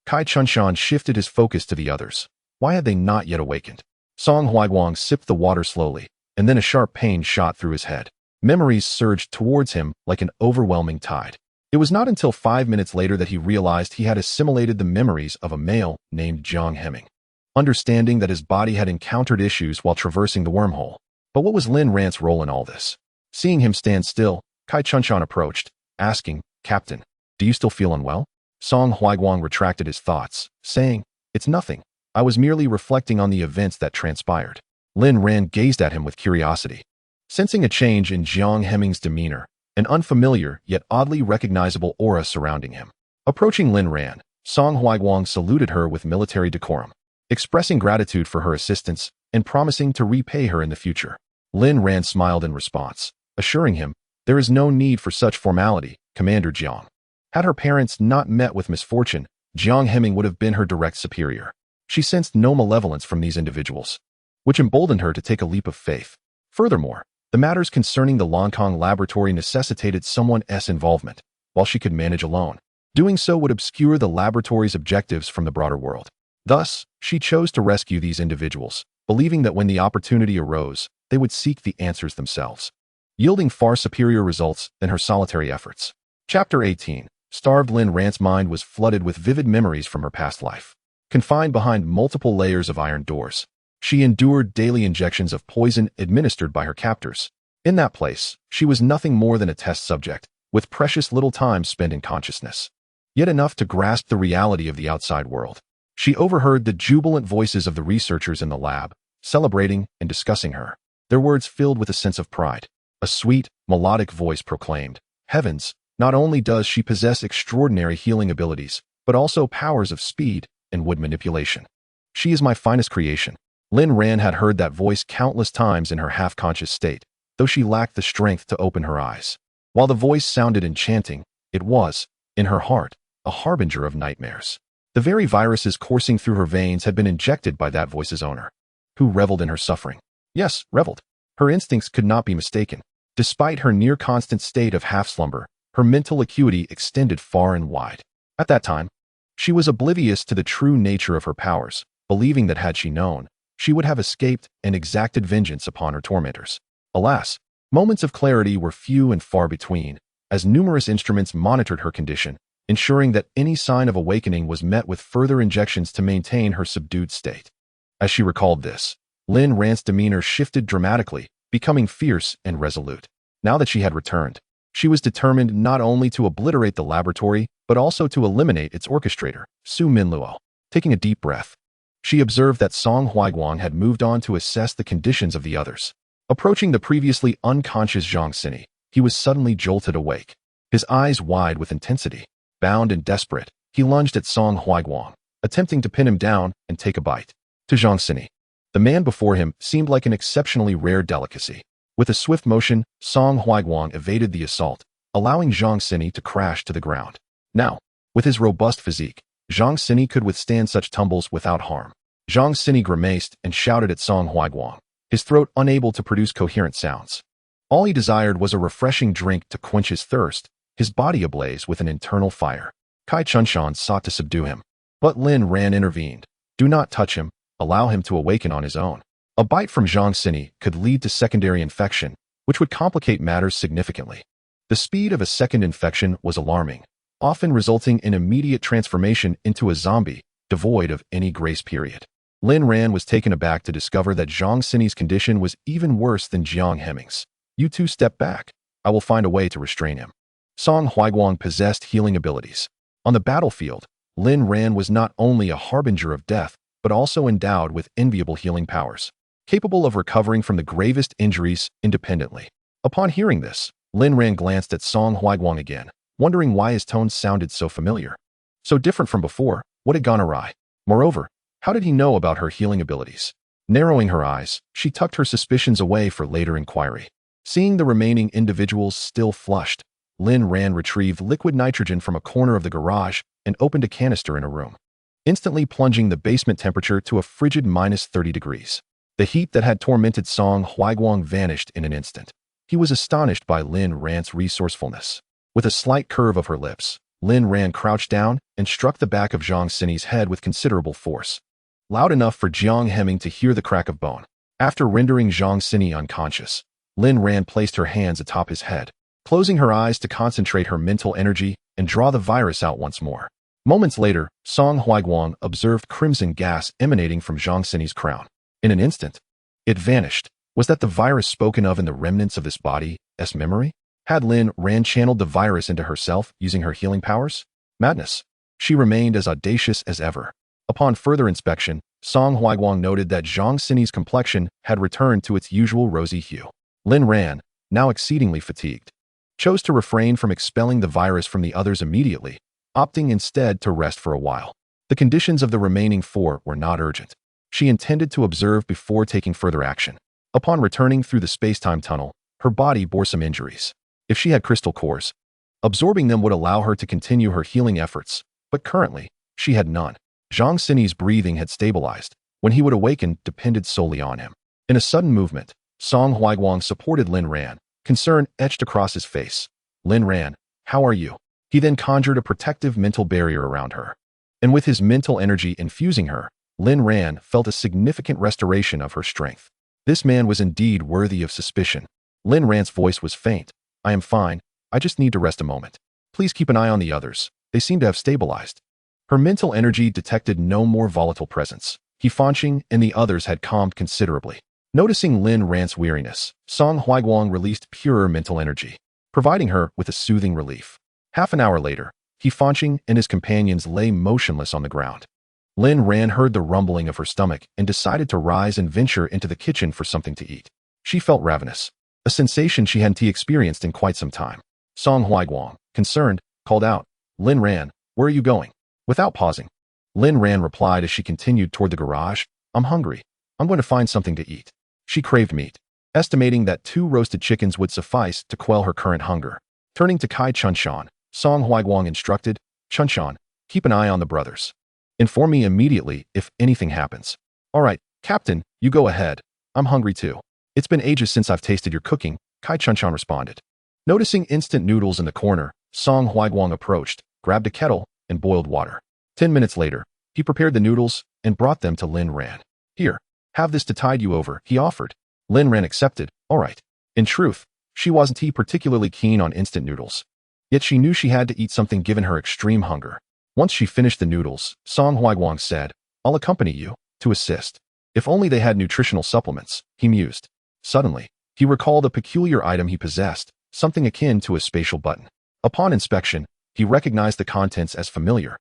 Kai Chunshan shifted his focus to the others. Why had they not yet awakened? Song Huaiguang sipped the water slowly, and then a sharp pain shot through his head. Memories surged towards him like an overwhelming tide. It was not until 5 minutes later that he realized he had assimilated the memories of a male named Jiang Heming, understanding that his body had encountered issues while traversing the wormhole. But what was Lin Ran's role in all this? Seeing him stand still, Kai Chunshan approached, asking, Captain, do you still feel unwell? Song Huaiguang retracted his thoughts, saying, it's nothing. I was merely reflecting on the events that transpired. Lin Ran gazed at him with curiosity, sensing a change in Jiang Heming's demeanor, an unfamiliar yet oddly recognizable aura surrounding him. Approaching Lin Ran, Song Huaiguang saluted her with military decorum, expressing gratitude for her assistance and promising to repay her in the future. Lin Ran smiled in response, assuring him, there is no need for such formality, Commander Jiang. Had her parents not met with misfortune, Jiang Heming would have been her direct superior. She sensed no malevolence from these individuals, which emboldened her to take a leap of faith. Furthermore, the matters concerning the Longkong laboratory necessitated someone's involvement, while she could manage alone. Doing so would obscure the laboratory's objectives from the broader world. Thus, she chose to rescue these individuals, believing that when the opportunity arose, they would seek the answers themselves, yielding far superior results than her solitary efforts. Chapter 18. Starved Lin Ran's mind was flooded with vivid memories from her past life. Confined behind multiple layers of iron doors, she endured daily injections of poison administered by her captors. In that place, she was nothing more than a test subject, with precious little time spent in consciousness, yet enough to grasp the reality of the outside world. She overheard the jubilant voices of the researchers in the lab, celebrating and discussing her, their words filled with a sense of pride. A sweet, melodic voice proclaimed, heavens, not only does she possess extraordinary healing abilities, but also powers of speed and wood manipulation. She is my finest creation. Lin Ran had heard that voice countless times in her half-conscious state, though she lacked the strength to open her eyes. While the voice sounded enchanting, it was, in her heart, a harbinger of nightmares. The very viruses coursing through her veins had been injected by that voice's owner, who reveled in her suffering. Yes, reveled. Her instincts could not be mistaken. Despite her near-constant state of half-slumber, her mental acuity extended far and wide. At that time, she was oblivious to the true nature of her powers, believing that had she known, she would have escaped and exacted vengeance upon her tormentors. Alas, moments of clarity were few and far between, as numerous instruments monitored her condition, ensuring that any sign of awakening was met with further injections to maintain her subdued state. As she recalled this, Lin Ran's demeanor shifted dramatically, becoming fierce and resolute. Now that she had returned, she was determined not only to obliterate the laboratory, but also to eliminate its orchestrator, Su Minluo. Taking a deep breath, she observed that Song Huaiguang had moved on to assess the conditions of the others. Approaching the previously unconscious Zhang Xini, he was suddenly jolted awake, his eyes wide with intensity. Bound and desperate, he lunged at Song Huaiguang, attempting to pin him down and take a bite. To Zhang Xini, The man before him seemed like an exceptionally rare delicacy. With a swift motion, Song Huaiguang evaded the assault, allowing Zhang Sini to crash to the ground. Now, with his robust physique, Zhang Sini could withstand such tumbles without harm. Zhang Sini grimaced and shouted at Song Huaiguang, his throat unable to produce coherent sounds. All he desired was a refreshing drink to quench his thirst, his body ablaze with an internal fire. Kai Chunshan sought to subdue him, but Lin Ran intervened. Do not touch him, allow him to awaken on his own. A bite from Zhang Sini could lead to secondary infection, which would complicate matters significantly. The speed of a second infection was alarming, often resulting in immediate transformation into a zombie, devoid of any grace period. Lin Ran was taken aback to discover that Zhang Sini's condition was even worse than Jiang Hemming's. You two step back. I will find a way to restrain him. Song Huaiguang possessed healing abilities. On the battlefield, Lin Ran was not only a harbinger of death, but also endowed with enviable healing powers, capable of recovering from the gravest injuries independently. Upon hearing this, Lin Ran glanced at Song Huaiguang again, wondering why his tones sounded so familiar. So different from before, what had gone awry? Moreover, how did he know about her healing abilities? Narrowing her eyes, she tucked her suspicions away for later inquiry. Seeing the remaining individuals still flushed, Lin Ran retrieved liquid nitrogen from a corner of the garage and opened a canister in a room, instantly plunging the basement temperature to a frigid -30 degrees. The heat that had tormented Song Huaiguang vanished in an instant. He was astonished by Lin Ran's resourcefulness. With a slight curve of her lips, Lin Ran crouched down and struck the back of Zhang Sini's head with considerable force, loud enough for Jiang Hemming to hear the crack of bone. After rendering Zhang Sini unconscious, Lin Ran placed her hands atop his head, closing her eyes to concentrate her mental energy and draw the virus out once more. Moments later, Song Huaiguang observed crimson gas emanating from Zhang Sini's crown. In an instant, it vanished. Was that the virus spoken of in the remnants of this body's memory? Had Lin Ran channeled the virus into herself using her healing powers? Madness. She remained as audacious as ever. Upon further inspection, Song Huaiguang noted that Zhang Sini's complexion had returned to its usual rosy hue. Lin Ran, now exceedingly fatigued, chose to refrain from expelling the virus from the others immediately, opting instead to rest for a while. The conditions of the remaining four were not urgent. She intended to observe before taking further action. Upon returning through the space-time tunnel, her body bore some injuries. If she had crystal cores, absorbing them would allow her to continue her healing efforts, but currently, she had none. Zhang Sini's breathing had stabilized. When he would awaken depended solely on him. In a sudden movement, Song Huaiguang supported Lin Ran, concern etched across his face. Lin Ran, how are you? He then conjured a protective mental barrier around her. And with his mental energy infusing her, Lin Ran felt a significant restoration of her strength. This man was indeed worthy of suspicion. Lin Ran's voice was faint. I am fine. I just need to rest a moment. Please keep an eye on the others. They seem to have stabilized. Her mental energy detected no more volatile presence. He Fanqing and the others had calmed considerably. Noticing Lin Ran's weariness, Song Huaiguang released purer mental energy, providing her with a soothing relief. Half an hour later, He Fanqing and his companions lay motionless on the ground. Lin Ran heard the rumbling of her stomach and decided to rise and venture into the kitchen for something to eat. She felt ravenous, a sensation she hadn't experienced in quite some time. Song Huaiguang, concerned, called out, Lin Ran, where are you going? Without pausing, Lin Ran replied as she continued toward the garage, I'm hungry. I'm going to find something to eat. She craved meat, estimating that 2 roasted chickens would suffice to quell her current hunger. Turning to Kai Chunshan, Song Huaiguang instructed, Chunshan, keep an eye on the brothers. Inform me immediately if anything happens. All right, Captain, you go ahead. I'm hungry too. It's been ages since I've tasted your cooking, Kai Chunshan responded. Noticing instant noodles in the corner, Song Huaiguang approached, grabbed a kettle, and boiled water. 10 minutes later, he prepared the noodles and brought them to Lin Ran. Here, have this to tide you over, he offered. Lin Ran accepted, all right. In truth, she wasn't particularly keen on instant noodles. Yet she knew she had to eat something given her extreme hunger. Once she finished the noodles, Song Huaiguang said, I'll accompany you, to assist. If only they had nutritional supplements, he mused. Suddenly, he recalled a peculiar item he possessed, something akin to a spatial button. Upon inspection, he recognized the contents as familiar.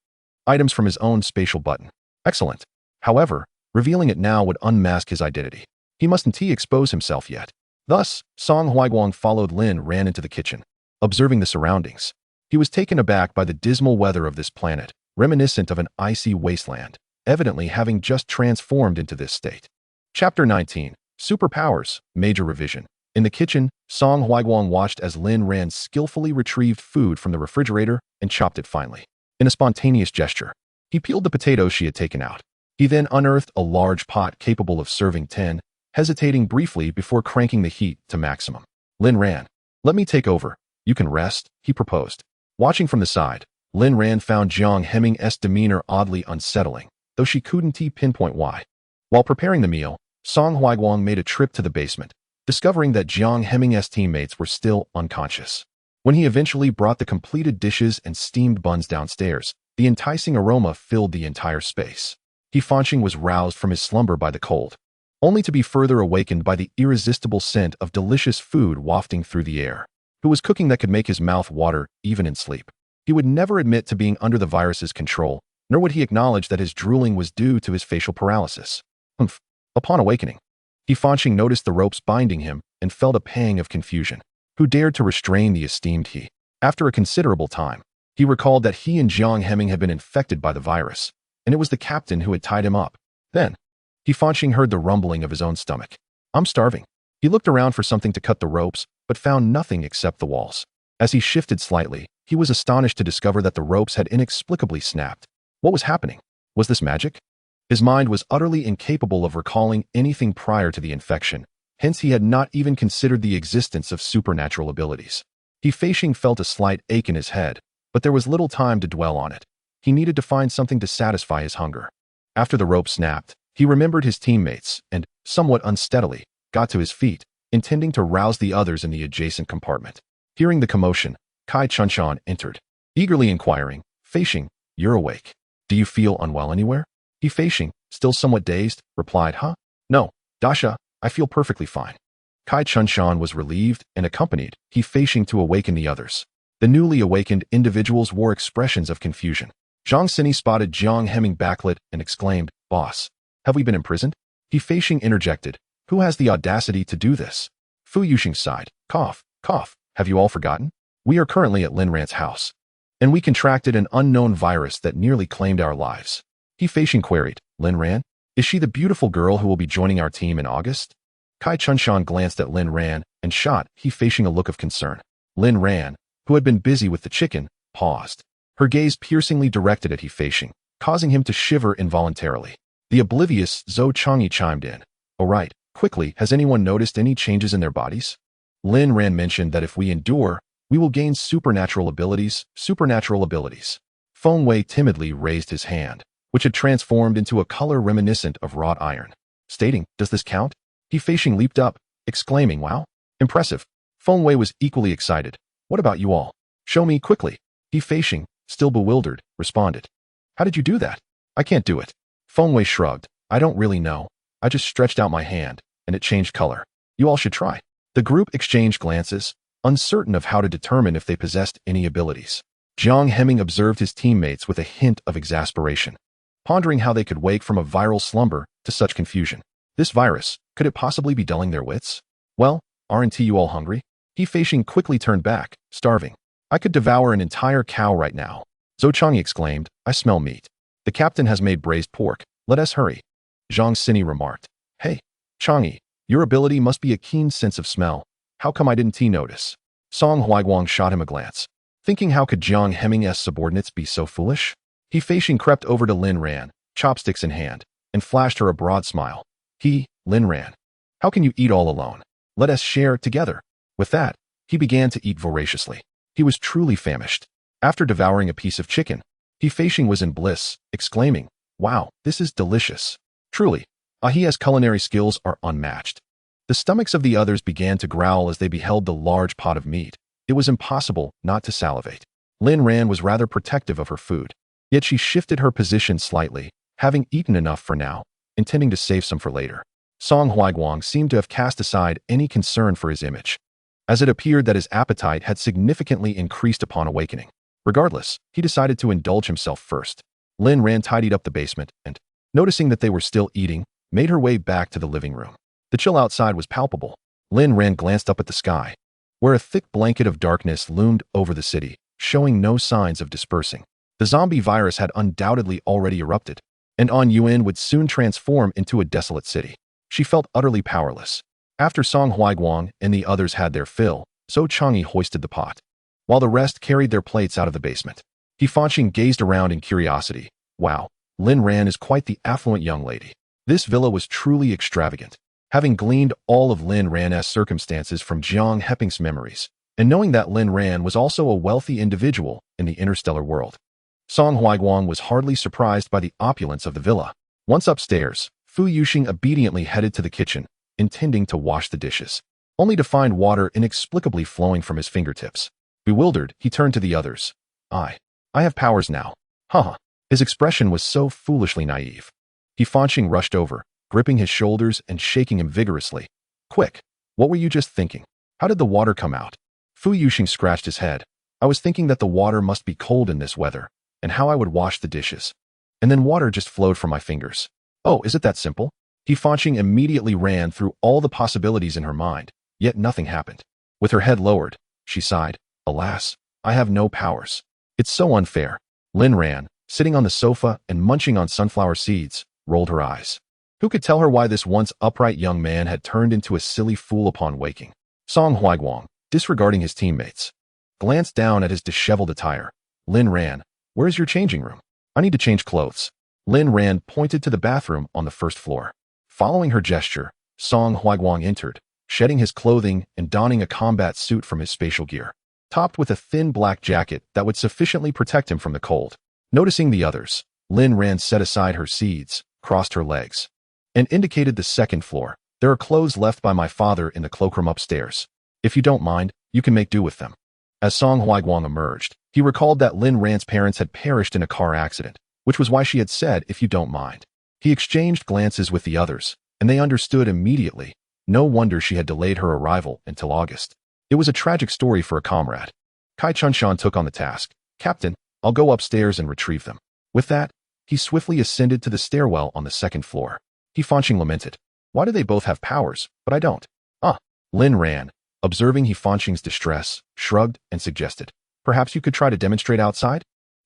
Items from his own spatial button. Excellent. However, revealing it now would unmask his identity. He mustn't expose himself yet. Thus, Song Huaiguang followed Lin Ran into the kitchen. Observing the surroundings, he was taken aback by the dismal weather of this planet, reminiscent of an icy wasteland, evidently having just transformed into this state. Chapter 19. Superpowers, Major Revision. In the kitchen, Song Huiguang watched as Lin Ran skillfully retrieved food from the refrigerator and chopped it finely. In a spontaneous gesture, he peeled the potatoes she had taken out. He then unearthed a large pot capable of serving 10, hesitating briefly before cranking the heat to maximum. Lin Ran, let me take over. You can rest, he proposed. Watching from the side, Lin Ran found Jiang Heming's demeanor oddly unsettling, though she couldn't pinpoint why. While preparing the meal, Song Huiguang made a trip to the basement, discovering that Jiang Heming's teammates were still unconscious. When he eventually brought the completed dishes and steamed buns downstairs, the enticing aroma filled the entire space. He Fanqing was roused from his slumber by the cold, only to be further awakened by the irresistible scent of delicious food wafting through the air. Who was cooking that could make his mouth water even in sleep? He would never admit to being under the virus's control, nor would he acknowledge that his drooling was due to his facial paralysis. Upon awakening, he Fanqing noticed the ropes binding him and felt a pang of confusion. Who dared to restrain the esteemed he? After a considerable time, he recalled that he and Jiang Heming had been infected by the virus, and it was the captain who had tied him up. Then, he Fanqing heard the rumbling of his own stomach. I'm starving. He looked around for something to cut the ropes, but found nothing except the walls. As he shifted slightly, he was astonished to discover that the ropes had inexplicably snapped. What was happening? Was this magic? His mind was utterly incapable of recalling anything prior to the infection, hence he had not even considered the existence of supernatural abilities. He Fanqing felt a slight ache in his head, but there was little time to dwell on it. He needed to find something to satisfy his hunger. After the rope snapped, he remembered his teammates and, somewhat unsteadily, got to his feet, intending to rouse the others in the adjacent compartment. Hearing the commotion, Kai Chunshan entered, eagerly inquiring, Fanqing, you're awake. Do you feel unwell anywhere? He Fanqing, still somewhat dazed, replied, No, Dasha, I feel perfectly fine. Kai Chunshan was relieved and accompanied He Fanqing to awaken the others. The newly awakened individuals wore expressions of confusion. Zhang Sini spotted Jiang Heming backlit and exclaimed, Boss, have we been imprisoned? He Fanqing interjected, Who has the audacity to do this? Fu Yuxing sighed, Cough, cough, have you all forgotten? We are currently at Lin Ran's house, and we contracted an unknown virus that nearly claimed our lives. He Fanqing queried, Lin Ran? Is she the beautiful girl who will be joining our team in August? Kai Chunshan glanced at Lin Ran and shot He Fanqing a look of concern. Lin Ran, who had been busy with the chicken, paused, her gaze piercingly directed at He Fanqing, causing him to shiver involuntarily. The oblivious Zhou Changyi chimed in, Oh right, quickly, has anyone noticed any changes in their bodies? Lin Ran mentioned that if we endure, we will gain supernatural abilities. Feng Wei timidly raised his hand, which had transformed into a color reminiscent of wrought iron, stating, Does this count? He Fanqing leaped up, exclaiming, Wow, impressive. Feng Wei was equally excited. What about you all? Show me quickly. He Fanqing, still bewildered, responded. How did you do that? I can't do it. Feng Wei shrugged. I don't really know. I just stretched out my hand, and it changed color. You all should try. The group exchanged glances, uncertain of how to determine if they possessed any abilities. Jiang Heming observed his teammates with a hint of exasperation, pondering how they could wake from a viral slumber to such confusion. This virus, could it possibly be dulling their wits? Well, aren't you all hungry? He Fanqing quickly turned back, starving. I could devour an entire cow right now. Zhou Changyi exclaimed, I smell meat. The captain has made braised pork. Let us hurry. Zhang Sini remarked, Hey, Changyi, your ability must be a keen sense of smell. How come I didn't notice? Song Huiguang shot him a glance, thinking how could Jiang Heming's subordinates be so foolish? He Fanqing crept over to Lin Ran, chopsticks in hand, and flashed her a broad smile. Lin Ran, how can you eat all alone? Let us share together. With that, he began to eat voraciously. He was truly famished. After devouring a piece of chicken, He Fanqing was in bliss, exclaiming, Wow, this is delicious. Truly, Ahi's culinary skills are unmatched. The stomachs of the others began to growl as they beheld the large pot of meat. It was impossible not to salivate. Lin Ran was rather protective of her food, yet she shifted her position slightly, having eaten enough for now, intending to save some for later. Song Huiguang seemed to have cast aside any concern for his image, as it appeared that his appetite had significantly increased upon awakening. Regardless, he decided to indulge himself first. Lin Ran tidied up the basement and, noticing that they were still eating, made her way back to the living room. The chill outside was palpable. Lin Ran glanced up at the sky, where a thick blanket of darkness loomed over the city, showing no signs of dispersing. The zombie virus had undoubtedly already erupted, and An Yuan would soon transform into a desolate city. She felt utterly powerless. After Song Huaiguang and the others had their fill, Zhou Changyi hoisted the pot, while the rest carried their plates out of the basement. He Fanqing gazed around in curiosity. Wow, Lin Ran is quite the affluent young lady. This villa was truly extravagant. Having gleaned all of Lin Ran's circumstances from Jiang Heping's memories, and knowing that Lin Ran was also a wealthy individual in the interstellar world, Song Huaiguang was hardly surprised by the opulence of the villa. Once upstairs, Fu Yuxing obediently headed to the kitchen, intending to wash the dishes, only to find water inexplicably flowing from his fingertips. Bewildered, he turned to the others. I have powers now. Haha. His expression was so foolishly naive. He Fanqing rushed over, gripping his shoulders and shaking him vigorously. Quick, what were you just thinking? How did the water come out? Fu Yuxing scratched his head. I was thinking that the water must be cold in this weather, and how I would wash the dishes. And then water just flowed from my fingers. Oh, is it that simple? He Fanqing immediately ran through all the possibilities in her mind, yet nothing happened. With her head lowered, she sighed. Alas, I have no powers. It's so unfair. Lin Ran, sitting on the sofa and munching on sunflower seeds, rolled her eyes. Who could tell her why this once upright young man had turned into a silly fool upon waking? Song Huaiguang, disregarding his teammates, glanced down at his disheveled attire. Lin Ran, where's your changing room? I need to change clothes. Lin Ran pointed to the bathroom on the first floor. Following her gesture, Song Huaiguang entered, shedding his clothing and donning a combat suit from his spatial gear, topped with a thin black jacket that would sufficiently protect him from the cold. Noticing the others, Lin Ran set aside her seeds, crossed her legs, and indicated the second floor. There are clothes left by my father in the cloakroom upstairs. If you don't mind, you can make do with them. As Song Huaiguang emerged, he recalled that Lin Ran's parents had perished in a car accident, which was why she had said, if you don't mind. He exchanged glances with the others, and they understood immediately. No wonder she had delayed her arrival until August. It was a tragic story for a comrade. Kai Chunshan took on the task. Captain, I'll go upstairs and retrieve them. With that, he swiftly ascended to the stairwell on the second floor. He Fanqing lamented. Why do they both have powers, but I don't? Lin Ran, observing He Fanqing's distress, shrugged and suggested. Perhaps you could try to demonstrate outside?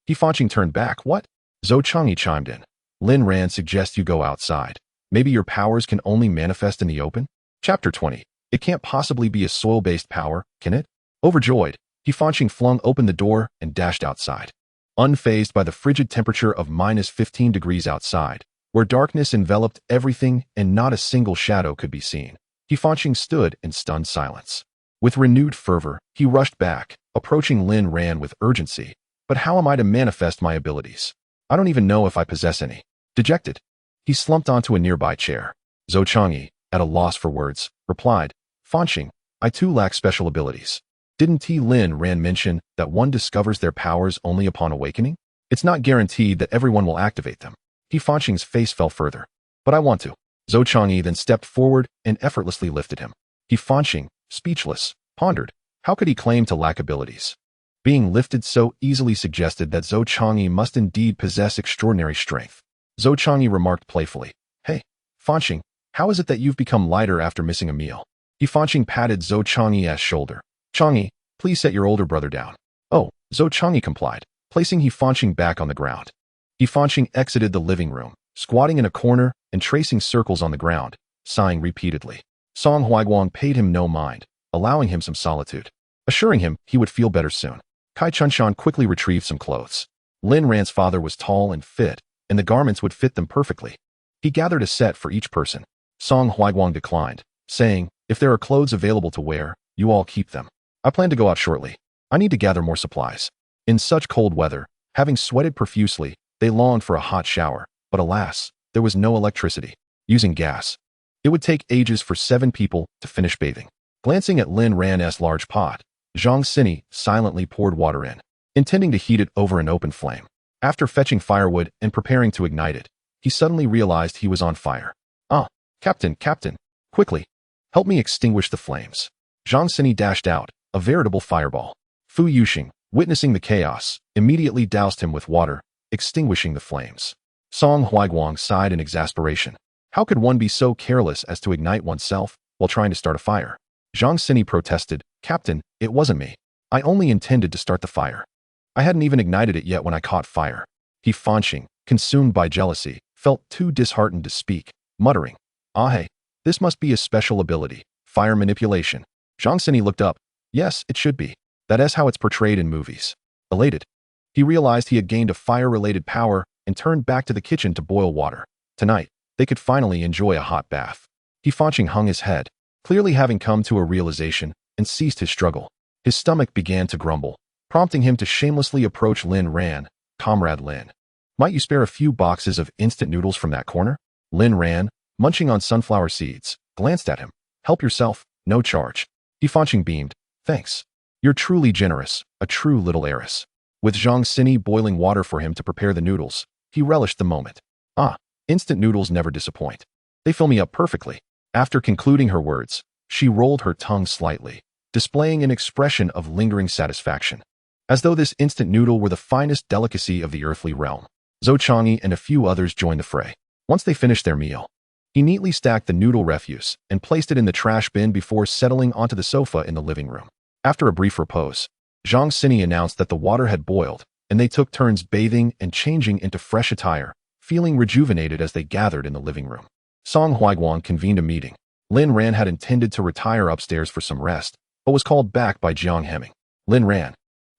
He Fanqing turned back. What? Zhou Changyi chimed in. Lin Ran suggests you go outside. Maybe your powers can only manifest in the open? Chapter 20. It can't possibly be a soil-based power, can it? Overjoyed, He Fanqing flung open the door and dashed outside. Unfazed by the frigid temperature of -15 degrees outside, where darkness enveloped everything and not a single shadow could be seen, He Fanqing stood in stunned silence. With renewed fervor, he rushed back, approaching Lin Ran with urgency. But how am I to manifest my abilities? I don't even know if I possess any. Dejected, he slumped onto a nearby chair. Zhou Changyi, at a loss for words, replied, Fanqing, I too lack special abilities. Didn't Lin Ran mention that one discovers their powers only upon awakening? It's not guaranteed that everyone will activate them. He Fanqing's face fell further. But I want to. Zhou Changyi then stepped forward and effortlessly lifted him. He Fanqing, speechless, pondered. How could he claim to lack abilities? Being lifted so easily suggested that Zhou Changyi must indeed possess extraordinary strength. Zhou Changyi remarked playfully, Hey, Fanqing, how is it that you've become lighter after missing a meal? He Fanqing patted Zhou Changyi's shoulder. Changyi, please set your older brother down. Oh, Zhou Changyi complied, placing He Fanqing back on the ground. He Fanqing exited the living room, squatting in a corner and tracing circles on the ground, sighing repeatedly. Song Huaiguang paid him no mind, allowing him some solitude, assuring him he would feel better soon. Kai Chunshan quickly retrieved some clothes. Lin Ran's father was tall and fit, and the garments would fit them perfectly. He gathered a set for each person. Song Huaiguang declined, saying, If there are clothes available to wear, you all keep them. I plan to go out shortly. I need to gather more supplies. In such cold weather, having sweated profusely, they longed for a hot shower, but alas, there was no electricity. Using gas, it would take ages for 7 people to finish bathing. Glancing at Lin Ran's large pot, Zhang Sini silently poured water in, intending to heat it over an open flame. After fetching firewood and preparing to ignite it, he suddenly realized he was on fire. Captain, quickly, help me extinguish the flames. Zhang Sini dashed out, a veritable fireball. Fu Yuxing, witnessing the chaos, immediately doused him with water, extinguishing the flames. Song Huaiguang sighed in exasperation. How could one be so careless as to ignite oneself while trying to start a fire? Zhang Sini protested, Captain, it wasn't me. I only intended to start the fire. I hadn't even ignited it yet when I caught fire. He Fanqing, consumed by jealousy, felt too disheartened to speak, muttering, Hey, This must be a special ability. Fire manipulation. Zhang Xini looked up. Yes, it should be. That is how it's portrayed in movies. Elated, he realized he had gained a fire-related power and turned back to the kitchen to boil water. Tonight, they could finally enjoy a hot bath. He Fanqing hung his head, clearly having come to a realization, and ceased his struggle. His stomach began to grumble, prompting him to shamelessly approach Lin Ran. Comrade Lin, might you spare a few boxes of instant noodles from that corner? Lin Ran, munching on sunflower seeds, glanced at him. Help yourself, no charge. He Fanqing beamed. Thanks. You're truly generous, a true little heiress. With Zhang Xini boiling water for him to prepare the noodles, he relished the moment. Ah, instant noodles never disappoint. They fill me up perfectly. After concluding her words, she rolled her tongue slightly, displaying an expression of lingering satisfaction, as though this instant noodle were the finest delicacy of the earthly realm. Zhou Chang'e and a few others joined the fray. Once they finished their meal, he neatly stacked the noodle refuse and placed it in the trash bin before settling onto the sofa in the living room. After a brief repose, Zhang Xini announced that the water had boiled, and they took turns bathing and changing into fresh attire, feeling rejuvenated as they gathered in the living room. Song Huiguang convened a meeting. Lin Ran had intended to retire upstairs for some rest, but was called back by Jiang Heming. Lin Ran,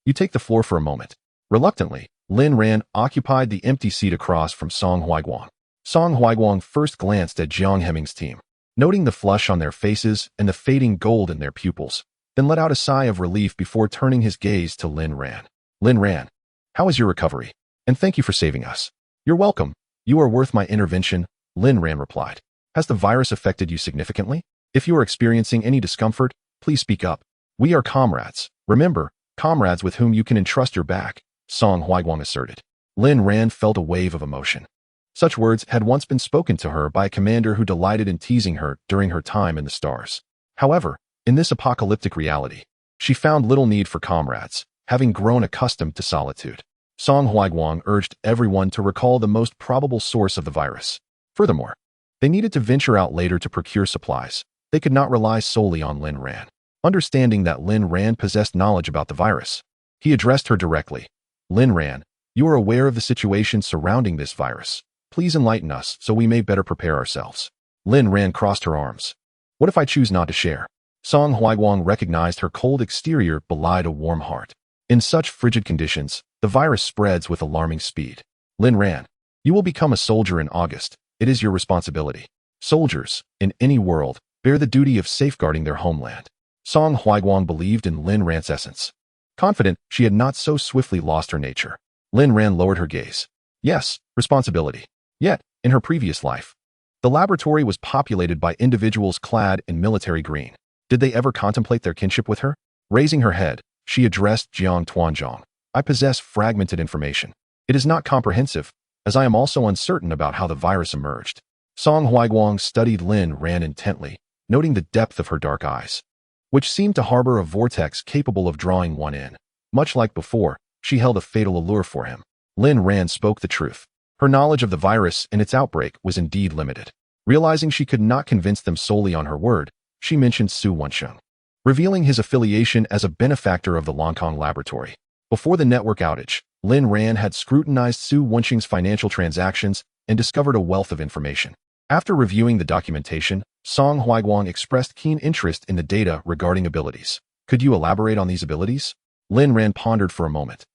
you take the floor for a moment. Reluctantly, Lin Ran occupied the empty seat across from Song Huiguang. Song Huiguang first glanced at Jiang Heming's team, noting the flush on their faces and the fading gold in their pupils, then let out a sigh of relief before turning his gaze to Lin Ran. Lin Ran, how is your recovery? And thank you for saving us. You're welcome. You are worth my intervention, Lin Ran replied. Has the virus affected you significantly? If you are experiencing any discomfort, please speak up. We are comrades. Remember, comrades with whom you can entrust your back, Song Huiguang asserted. Lin Ran felt a wave of emotion. Such words had once been spoken to her by a commander who delighted in teasing her during her time in the stars. However, in this apocalyptic reality, she found little need for comrades, having grown accustomed to solitude. Song Huiguang urged everyone to recall the most probable source of the virus. Furthermore, they needed to venture out later to procure supplies. They could not rely solely on Lin Ran. Understanding that Lin Ran possessed knowledge about the virus, he addressed her directly. Lin Ran, you are aware of the situation surrounding this virus. Please enlighten us so we may better prepare ourselves. Lin Ran crossed her arms. What if I choose not to share? Song Huiguang recognized her cold exterior belied a warm heart. In such frigid conditions, the virus spreads with alarming speed. Lin Ran, you will become a soldier in August. It is your responsibility. Soldiers, in any world, bear the duty of safeguarding their homeland. Song Huiguang believed in Lin Ran's essence. Confident she had not so swiftly lost her nature, Lin Ran lowered her gaze. Yes, responsibility. Yet, in her previous life, the laboratory was populated by individuals clad in military green. Did they ever contemplate their kinship with her? Raising her head, she addressed Jiang Tuanzhong. I possess fragmented information. It is not comprehensive, as I am also uncertain about how the virus emerged. Song Huiguang studied Lin Ran intently, noting the depth of her dark eyes, which seemed to harbor a vortex capable of drawing one in. Much like before, she held a fatal allure for him. Lin Ran spoke the truth. Her knowledge of the virus and its outbreak was indeed limited. Realizing she could not convince them solely on her word, she mentioned Su Wensheng, revealing his affiliation as a benefactor of the Longkong laboratory. Before the network outage, Lin Ran had scrutinized Su Wensheng's financial transactions and discovered a wealth of information. After reviewing the documentation, Song Huiguang expressed keen interest in the data regarding abilities. Could you elaborate on these abilities? Lin Ran pondered for a moment,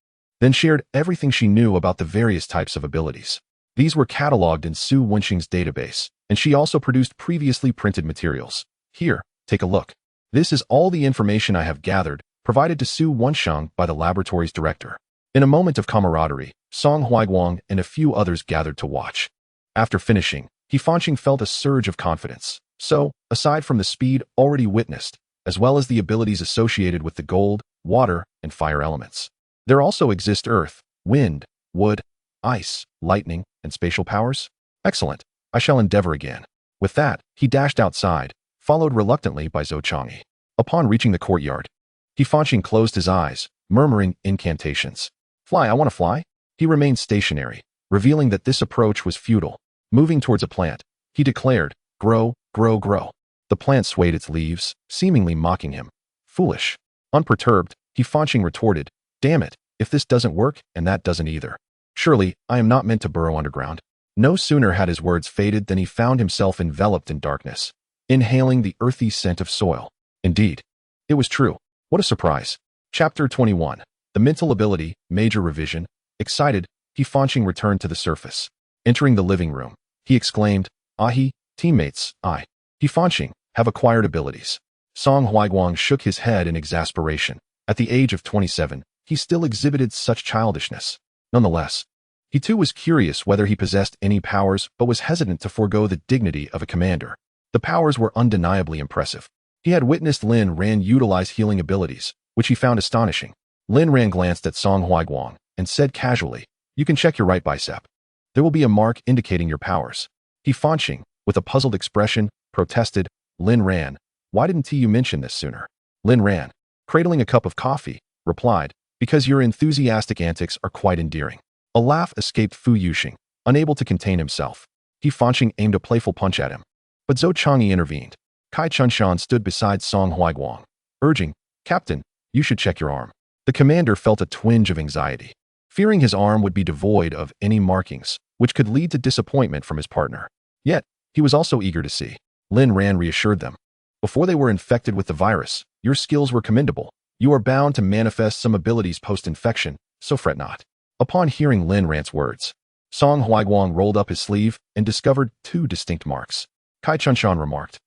then shared everything she knew about the various types of abilities. These were cataloged in Su Wensheng's database, and she also produced previously printed materials. Here, take a look. This is all the information I have gathered, provided to Su Wensheng by the laboratory's director. In a moment of camaraderie, Song Huiguang and a few others gathered to watch. After finishing, He Fanqing felt a surge of confidence. So, aside from the speed already witnessed, as well as the abilities associated with the gold, water, and fire elements, there also exist earth, wind, wood, ice, lightning, and spatial powers? Excellent. I shall endeavor again. With that, he dashed outside, followed reluctantly by Zhou Chang'e. Upon reaching the courtyard, He Fanqing closed his eyes, murmuring incantations. Fly, I want to fly? He remained stationary, revealing that this approach was futile. Moving towards a plant, he declared, grow, grow, grow. The plant swayed its leaves, seemingly mocking him. Foolish. Unperturbed, He Fanqing retorted, damn it, if this doesn't work, and that doesn't either. Surely, I am not meant to burrow underground. No sooner had his words faded than he found himself enveloped in darkness. inhaling the earthy scent of soil. Indeed, it was true. What a surprise. Chapter 21. The mental ability, major revision. Excited, Fanqing returned to the surface. Entering the living room, he exclaimed, "Ahi, teammates, Fanqing, have acquired abilities." Song Huaiguang shook his head in exasperation. At the age of 27, he still exhibited such childishness. Nonetheless, he too was curious whether he possessed any powers but was hesitant to forego the dignity of a commander. The powers were undeniably impressive. He had witnessed Lin Ran utilize healing abilities, which he found astonishing. Lin Ran glanced at Song Huaiguang and said casually, "You can check your right bicep. There will be a mark indicating your powers." Fanqing, with a puzzled expression, protested, "Lin Ran, why didn't you mention this sooner?" Lin Ran, cradling a cup of coffee, replied, "Because your enthusiastic antics are quite endearing." A laugh escaped Fu Yuxing, unable to contain himself. Fanqing aimed a playful punch at him. But Zhou Chang'e intervened. Kai Chunshan stood beside Song Huaiguang, urging, "Captain, you should check your arm." The commander felt a twinge of anxiety, fearing his arm would be devoid of any markings, which could lead to disappointment from his partner. Yet, he was also eager to see. Lin Ran reassured them. "Before they were infected with the virus, your skills were commendable. You are bound to manifest some abilities post-infection, so fret not." Upon hearing Lin Ran's words, Song Huaiguang rolled up his sleeve and discovered 2 distinct marks. Kai Chunshan remarked,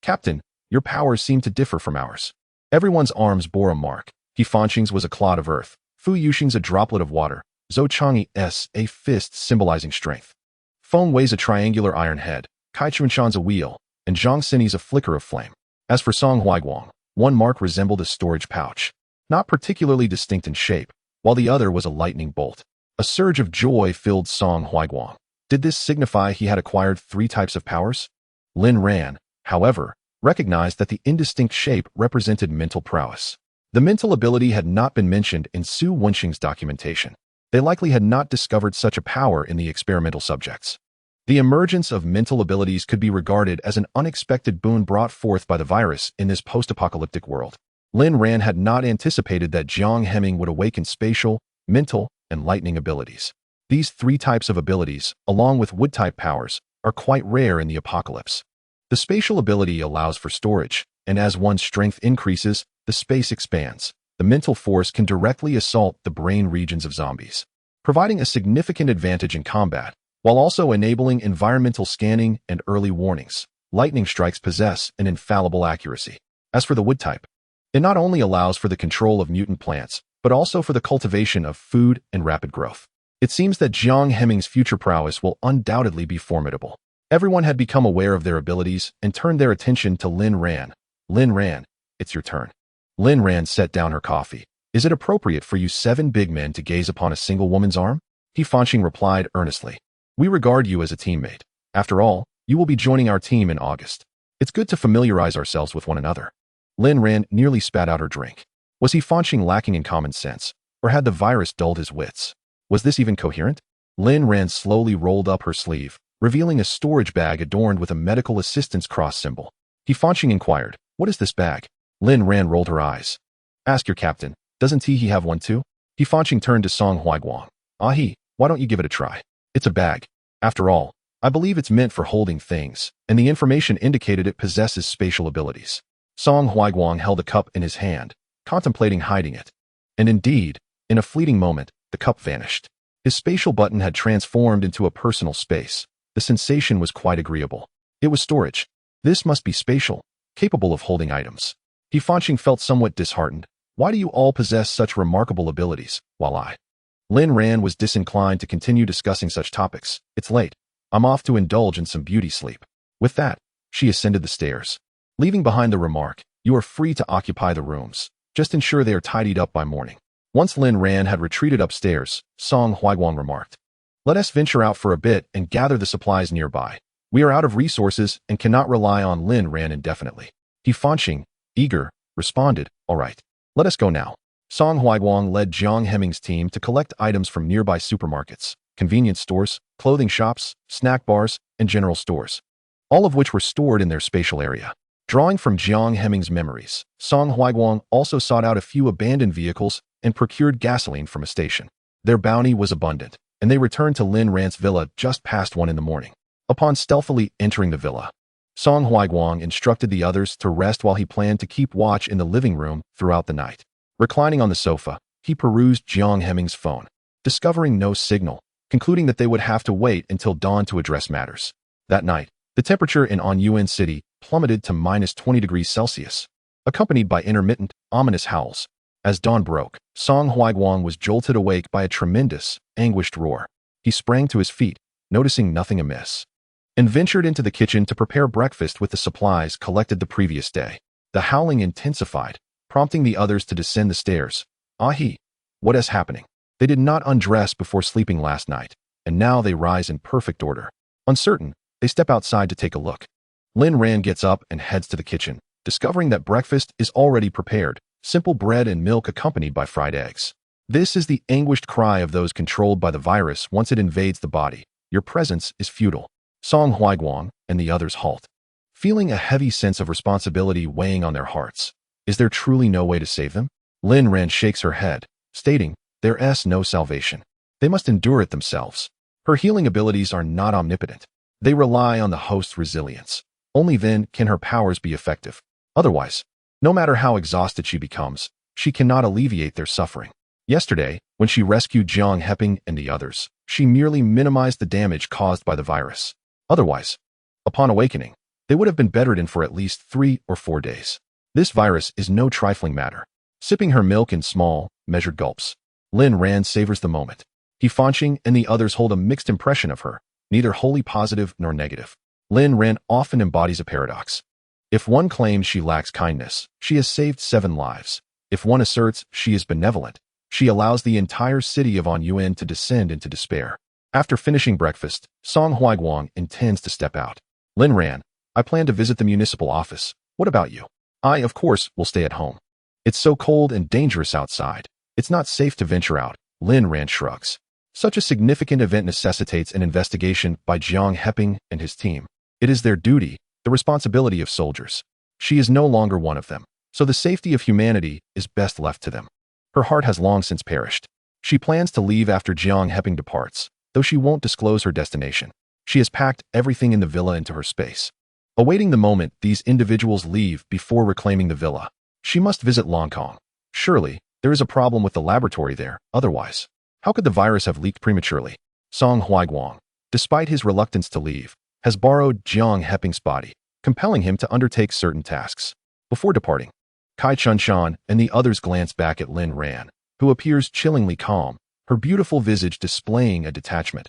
"Captain, your powers seem to differ from ours." Everyone's arms bore a mark. Fanqing's was a clod of earth, Fu Yuxing's a droplet of water, Zhou Chang'e's a fist symbolizing strength. Feng Wei's a triangular iron head, Kai Chunshan's a wheel, and Zhang Xini's a flicker of flame. As for Song Huaiguang, one mark resembled a storage pouch, not particularly distinct in shape, while the other was a lightning bolt. A surge of joy filled Song Huaiguang. Did this signify he had acquired 3 types of powers? Lin Ran, however, recognized that the indistinct shape represented mental prowess. The mental ability had not been mentioned in Su Wenxing's documentation. They likely had not discovered such a power in the experimental subjects. The emergence of mental abilities could be regarded as an unexpected boon brought forth by the virus in this post-apocalyptic world. Lin Ran had not anticipated that Jiang Heming would awaken spatial, mental, and lightning abilities. These 3 types of abilities, along with wood-type powers, are quite rare in the apocalypse. The spatial ability allows for storage, and as one's strength increases, the space expands. The mental force can directly assault the brain regions of zombies, providing a significant advantage in combat, while also enabling environmental scanning and early warnings. Lightning strikes possess an infallible accuracy. As for the wood type, it not only allows for the control of mutant plants, but also for the cultivation of food and rapid growth. It seems that Jiang Heming's future prowess will undoubtedly be formidable. Everyone had become aware of their abilities and turned their attention to Lin Ran. "Lin Ran, it's your turn." Lin Ran set down her coffee. "Is it appropriate for you 7 big men to gaze upon a single woman's arm?" Fanqing replied earnestly. "We regard you as a teammate. After all, you will be joining our team in August. It's good to familiarize ourselves with one another." Lin Ran nearly spat out her drink. Was Fanqing lacking in common sense, or had the virus dulled his wits? Was this even coherent? Lin Ran slowly rolled up her sleeve, revealing a storage bag adorned with a medical assistance cross symbol. Fanqing inquired, "What is this bag?" Lin Ran rolled her eyes. "Ask your captain. Doesn't he have one too?" Fanqing turned to Song Huaiguang. "Ahi, why don't you give it a try? It's a bag. After all, I believe it's meant for holding things, and the information indicated it possesses spatial abilities." Song Huaiguang held a cup in his hand, contemplating hiding it. And indeed, in a fleeting moment, the cup vanished. His spatial button had transformed into a personal space. The sensation was quite agreeable. It was storage. This must be spatial, capable of holding items. Fanqing felt somewhat disheartened. "Why do you all possess such remarkable abilities, while I?" Lin Ran was disinclined to continue discussing such topics. "It's late. I'm off to indulge in some beauty sleep." With that, she ascended the stairs. Leaving behind the remark, "You are free to occupy the rooms. Just ensure they are tidied up by morning." Once Lin Ran had retreated upstairs, Song Huaiguang remarked, "Let us venture out for a bit and gather the supplies nearby. We are out of resources and cannot rely on Lin Ran indefinitely." Fanqing, eager, responded, "All right. Let us go now." Song Huaiguang led Jiang Heming's team to collect items from nearby supermarkets, convenience stores, clothing shops, snack bars, and general stores, all of which were stored in their spatial area. Drawing from Jiang Heming's memories, Song Huaiguang also sought out a few abandoned vehicles and procured gasoline from a station. Their bounty was abundant, and they returned to Lin Ran's villa just past 1 in the morning. Upon stealthily entering the villa, Song Huiguang instructed the others to rest while he planned to keep watch in the living room throughout the night. Reclining on the sofa, he perused Jiang Heming's phone, discovering no signal, concluding that they would have to wait until dawn to address matters. That night, the temperature in Anyuan City plummeted to -20 degrees Celsius, accompanied by intermittent, ominous howls. As dawn broke, Song Huiguang was jolted awake by a tremendous, anguished roar. He sprang to his feet, noticing nothing amiss, and ventured into the kitchen to prepare breakfast with the supplies collected the previous day. The howling intensified, prompting the others to descend the stairs. Ahi, what is happening? They did not undress before sleeping last night, and now they rise in perfect order. Uncertain, they step outside to take a look. Lin Ran gets up and heads to the kitchen, discovering that breakfast is already prepared, simple bread and milk accompanied by fried eggs. This is the anguished cry of those controlled by the virus once it invades the body. Your presence is futile. Song Huiguang and the others halt, feeling a heavy sense of responsibility weighing on their hearts. Is there truly no way to save them? Lin Ran shakes her head, stating, there is no salvation. They must endure it themselves. Her healing abilities are not omnipotent. They rely on the host's resilience. Only then can her powers be effective. Otherwise, no matter how exhausted she becomes, she cannot alleviate their suffering. Yesterday, when she rescued Jiang Heping and the others, she merely minimized the damage caused by the virus. Otherwise, upon awakening, they would have been bedridden for at least 3 or 4 days. This virus is no trifling matter. Sipping her milk in small, measured gulps, Lin Ran savors the moment. He Fanqing and the others hold a mixed impression of her, neither wholly positive nor negative. Lin Ran often embodies a paradox. If one claims she lacks kindness, she has saved 7 lives. If one asserts she is benevolent, she allows the entire city of Anyuan to descend into despair. After finishing breakfast, Song Huiguang intends to step out. Lin Ran, I plan to visit the municipal office. What about you? I, of course, will stay at home. It's so cold and dangerous outside. It's not safe to venture out. Lin Ran shrugs. Such a significant event necessitates an investigation by Jiang Heping and his team. It is their duty, the responsibility of soldiers. She is no longer one of them, so the safety of humanity is best left to them. Her heart has long since perished. She plans to leave after Jiang Heping departs, though she won't disclose her destination. She has packed everything in the villa into her space, awaiting the moment these individuals leave before reclaiming the villa. She must visit Langkong. Surely, there is a problem with the laboratory there, otherwise, how could the virus have leaked prematurely? Song Huiguang, despite his reluctance to leave, has borrowed Jiang Heping's body, compelling him to undertake certain tasks. Before departing, Kai Chunshan and the others glance back at Lin Ran, who appears chillingly calm, her beautiful visage displaying a detachment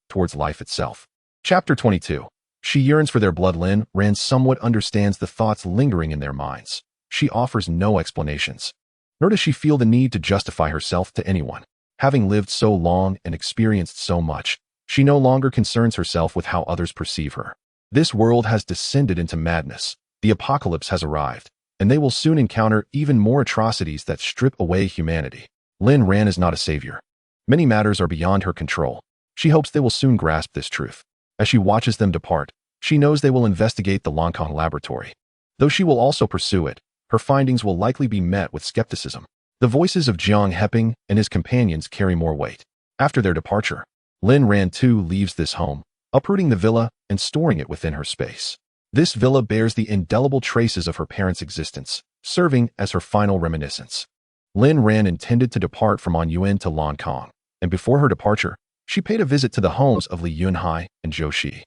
towards life itself. Chapter 22. She yearns for their blood. Lin Ran somewhat understands the thoughts lingering in their minds. She offers no explanations, nor does she feel the need to justify herself to anyone. Having lived so long and experienced so much, she no longer concerns herself with how others perceive her. This world has descended into madness. The apocalypse has arrived, and they will soon encounter even more atrocities that strip away humanity. Lin Ran is not a savior. Many matters are beyond her control. She hopes they will soon grasp this truth. As she watches them depart, she knows they will investigate the Langkong laboratory. Though she will also pursue it, her findings will likely be met with skepticism. The voices of Jiang Heping and his companions carry more weight. After their departure, Lin Ran too leaves this home, uprooting the villa and storing it within her space. This villa bears the indelible traces of her parents' existence, serving as her final reminiscence. Lin Ran intended to depart from Anyuan to Langkong, and before her departure, she paid a visit to the homes of Li Yunhai and Zhou Shi.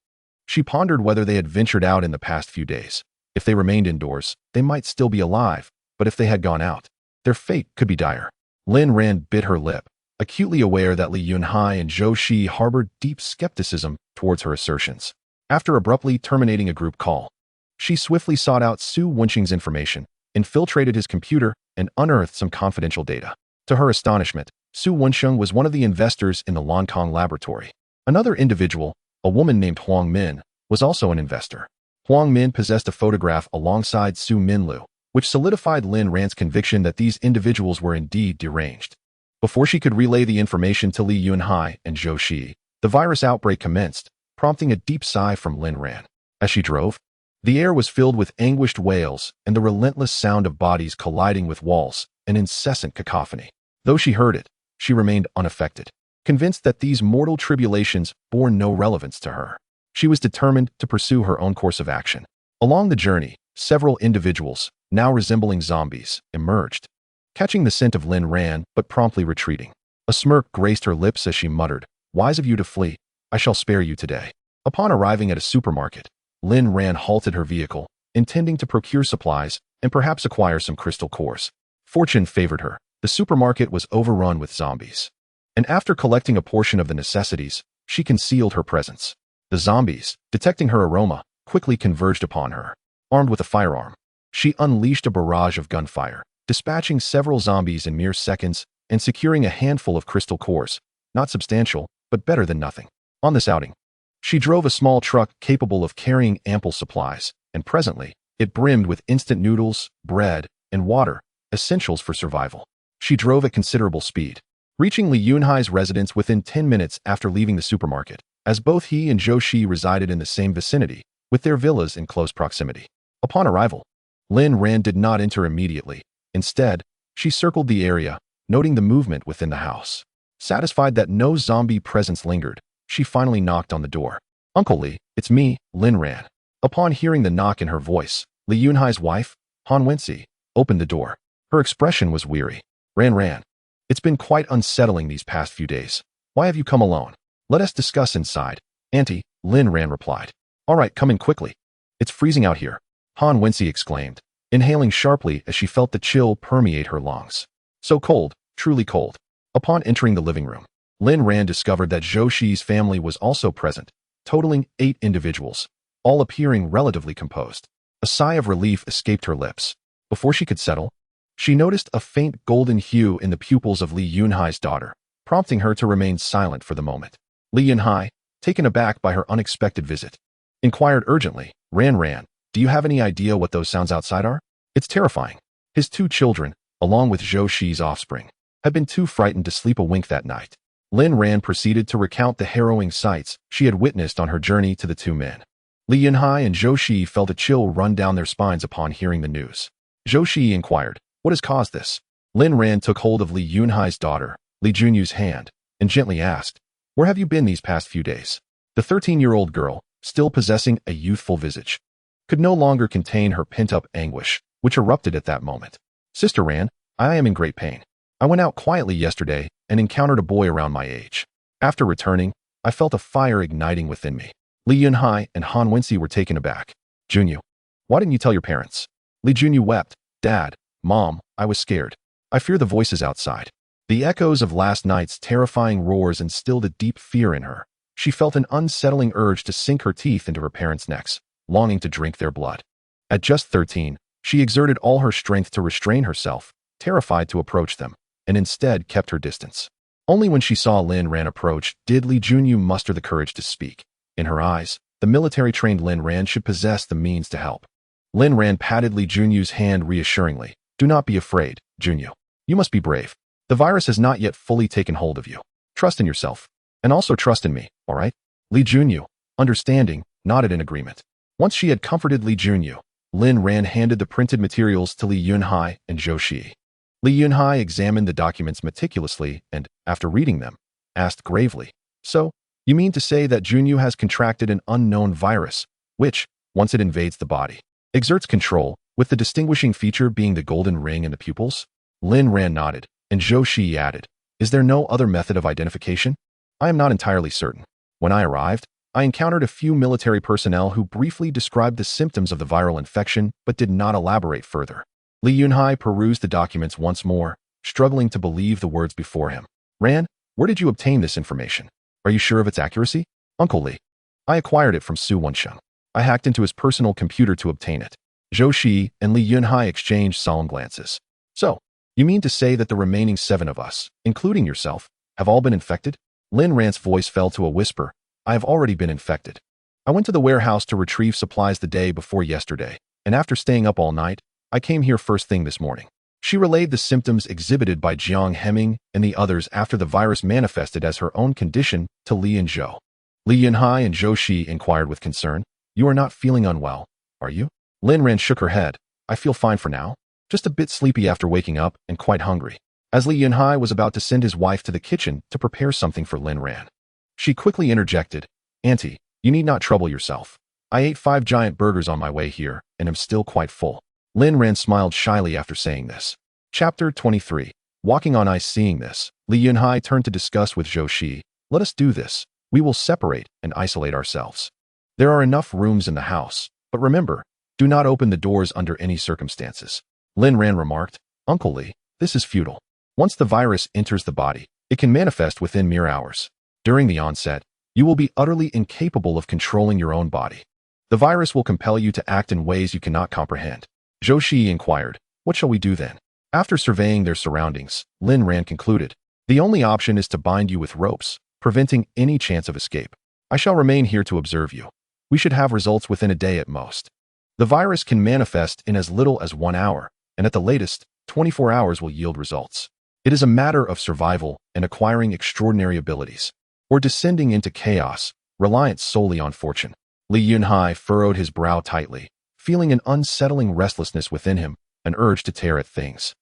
She pondered whether they had ventured out in the past few days. If they remained indoors, they might still be alive, but if they had gone out, their fate could be dire. Lin Ran bit her lip, acutely aware that Li Yunhai and Zhou Shi harbored deep skepticism towards her assertions. After abruptly terminating a group call, she swiftly sought out Su Wenqing's information, infiltrated his computer, and unearthed some confidential data. To her astonishment, Su Wenqing was one of the investors in the Langkong laboratory. Another individual, a woman named Huang Min, was also an investor. Huang Min possessed a photograph alongside Su Minlu, which solidified Lin Ran's conviction that these individuals were indeed deranged. Before she could relay the information to Li Yunhai and Zhou Shi, the virus outbreak commenced, prompting a deep sigh from Lin Ran. As she drove, the air was filled with anguished wails and the relentless sound of bodies colliding with walls, an incessant cacophony. Though she heard it, she remained unaffected, convinced that these mortal tribulations bore no relevance to her. She was determined to pursue her own course of action. Along the journey, several individuals, now resembling zombies, emerged, catching the scent of Lin Ran, but promptly retreating. A smirk graced her lips as she muttered, "Wise of you to flee. I shall spare you today." Upon arriving at a supermarket, Lin Ran halted her vehicle, intending to procure supplies and perhaps acquire some crystal cores. Fortune favored her. The supermarket was overrun with zombies. And after collecting a portion of the necessities, she concealed her presence. The zombies, detecting her aroma, quickly converged upon her. Armed with a firearm, she unleashed a barrage of gunfire, dispatching several zombies in mere seconds and securing a handful of crystal cores, not substantial, but better than nothing. On this outing, she drove a small truck capable of carrying ample supplies, and presently, it brimmed with instant noodles, bread, and water, essentials for survival. She drove at considerable speed, reaching Li Yunhai's residence within 10 minutes after leaving the supermarket, as both he and Zhou Shi resided in the same vicinity, with their villas in close proximity. Upon arrival, Lin Ran did not enter immediately. Instead, she circled the area, noting the movement within the house. Satisfied that no zombie presence lingered, she finally knocked on the door. "Uncle Li, it's me, Lin Ran." Upon hearing the knock in her voice, Li Yunhai's wife, Han Wenxi, opened the door. Her expression was weary. Ran, it's been quite unsettling these past few days. Why have you come alone? Let us discuss inside. Auntie, Lin Ran replied. All right, come in quickly. It's freezing out here, Han Wenxi exclaimed, inhaling sharply as she felt the chill permeate her lungs. So cold, truly cold. Upon entering the living room, Lin Ran discovered that Zhou Shi's family was also present, totaling 8 individuals, all appearing relatively composed. A sigh of relief escaped her lips. Before she could settle, she noticed a faint golden hue in the pupils of Li Yunhai's daughter, prompting her to remain silent for the moment. Li Yunhai, taken aback by her unexpected visit, inquired urgently, Ran, do you have any idea what those sounds outside are? It's terrifying. His 2 children, along with Zhou Shi's offspring, had been too frightened to sleep a wink that night. Lin Ran proceeded to recount the harrowing sights she had witnessed on her journey to the 2 men. Li Yunhai and Zhou Shi felt a chill run down their spines upon hearing the news. Zhou Shi inquired, what has caused this? Lin Ran took hold of Li Yunhai's daughter, Li Junyu's hand, and gently asked, where have you been these past few days? The 13-year-old girl, still possessing a youthful visage, could no longer contain her pent-up anguish, which erupted at that moment. Sister Ran, I am in great pain. I went out quietly yesterday and encountered a boy around my age. After returning, I felt a fire igniting within me. Li Yunhai and Han Wenxi were taken aback. Junyu, why didn't you tell your parents? Li Junyu wept. Dad, Mom, I was scared. I fear the voices outside. The echoes of last night's terrifying roars instilled a deep fear in her. She felt an unsettling urge to sink her teeth into her parents' necks, longing to drink their blood. At just 13, she exerted all her strength to restrain herself, terrified to approach them, and instead kept her distance. Only when she saw Lin Ran approach did Li Junyu muster the courage to speak. In her eyes, the military-trained Lin Ran should possess the means to help. Lin Ran patted Li Junyu's hand reassuringly. Do not be afraid, Junyu. You must be brave. The virus has not yet fully taken hold of you. Trust in yourself. And also trust in me, all right? Li Junyu, understanding, nodded in agreement. Once she had comforted Li Junyu, Lin Ran handed the printed materials to Li Yunhai and Zhou Shi. Li Yunhai examined the documents meticulously and, after reading them, asked gravely, so, you mean to say that Junyu has contracted an unknown virus, which, once it invades the body, exerts control, with the distinguishing feature being the golden ring in the pupils? Lin Ran nodded, and Zhou Shi added, is there no other method of identification? I am not entirely certain. When I arrived, I encountered a few military personnel who briefly described the symptoms of the viral infection but did not elaborate further. Li Yunhai perused the documents once more, struggling to believe the words before him. Ran, where did you obtain this information? Are you sure of its accuracy? Uncle Li. I acquired it from Su Wensheng. I hacked into his personal computer to obtain it. Zhou Shi and Li Yunhai exchanged solemn glances. So, you mean to say that the remaining 7 of us, including yourself, have all been infected? Lin Ran's voice fell to a whisper. I have already been infected. I went to the warehouse to retrieve supplies the day before yesterday, and after staying up all night, I came here first thing this morning. She relayed the symptoms exhibited by Jiang Hemming and the others after the virus manifested as her own condition to Li and Zhou. Li Yunhai and Zhou Shi inquired with concern, you are not feeling unwell, are you? Lin Ran shook her head. I feel fine for now. Just a bit sleepy after waking up and quite hungry. As Li Yunhai was about to send his wife to the kitchen to prepare something for Lin Ran, she quickly interjected, Auntie, You need not trouble yourself. I ate 5 giant burgers on my way here, and am still quite full. Lin Ran smiled shyly after saying this. Chapter 23. Walking on ice. Seeing this, Li Yunhai turned to discuss with Zhou Shi. Let us do this. We will separate and isolate ourselves. There are enough rooms in the house, but remember, do not open the doors under any circumstances. Lin Ran remarked, Uncle Li, this is futile. Once the virus enters the body, it can manifest within mere hours. During the onset, you will be utterly incapable of controlling your own body. The virus will compel you to act in ways you cannot comprehend. Zhou Shi inquired, what shall we do then? After surveying their surroundings, Lin Ran concluded, the only option is to bind you with ropes, preventing any chance of escape. I shall remain here to observe you. We should have results within a day at most. The virus can manifest in as little as 1 hour, and at the latest, 24 hours will yield results. It is a matter of survival and acquiring extraordinary abilities, or descending into chaos, reliant solely on fortune. Li Yunhai furrowed his brow tightly, feeling an unsettling restlessness within him, an urge to tear at things.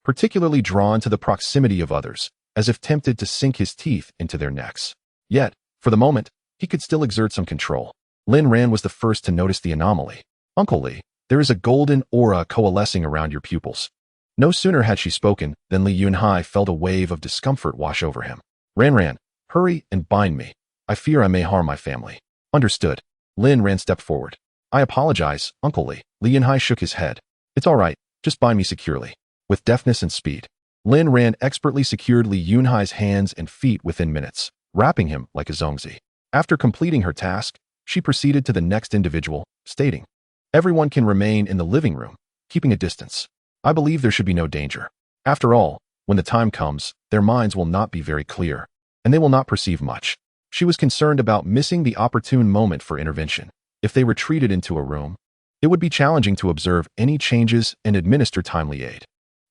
Particularly drawn to the proximity of others, as if tempted to sink his teeth into their necks. Yet, for the moment, he could still exert some control. Lin Ran was the first to notice the anomaly. Uncle Li, there is a golden aura coalescing around your pupils. No sooner had she spoken than Li Yunhai felt a wave of discomfort wash over him. Ran, hurry and bind me. I fear I may harm my family. Understood. Lin Ran stepped forward. I apologize, Uncle Li. Li Yunhai shook his head. It's all right, just bind me securely. With deftness and speed, Lin Ran expertly secured Li Yunhai's hands and feet within minutes, wrapping him like a zongzi. After completing her task, she proceeded to the next individual, stating, everyone can remain in the living room, keeping a distance. I believe there should be no danger. After all, when the time comes, their minds will not be very clear, and they will not perceive much. She was concerned about missing the opportune moment for intervention. If they retreated into a room, it would be challenging to observe any changes and administer timely aid.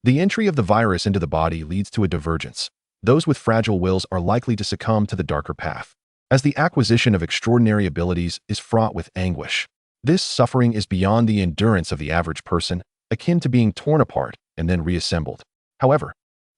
The entry of the virus into the body leads to a divergence. Those with fragile wills are likely to succumb to the darker path, as the acquisition of extraordinary abilities is fraught with anguish. This suffering is beyond the endurance of the average person, akin to being torn apart and then reassembled. However,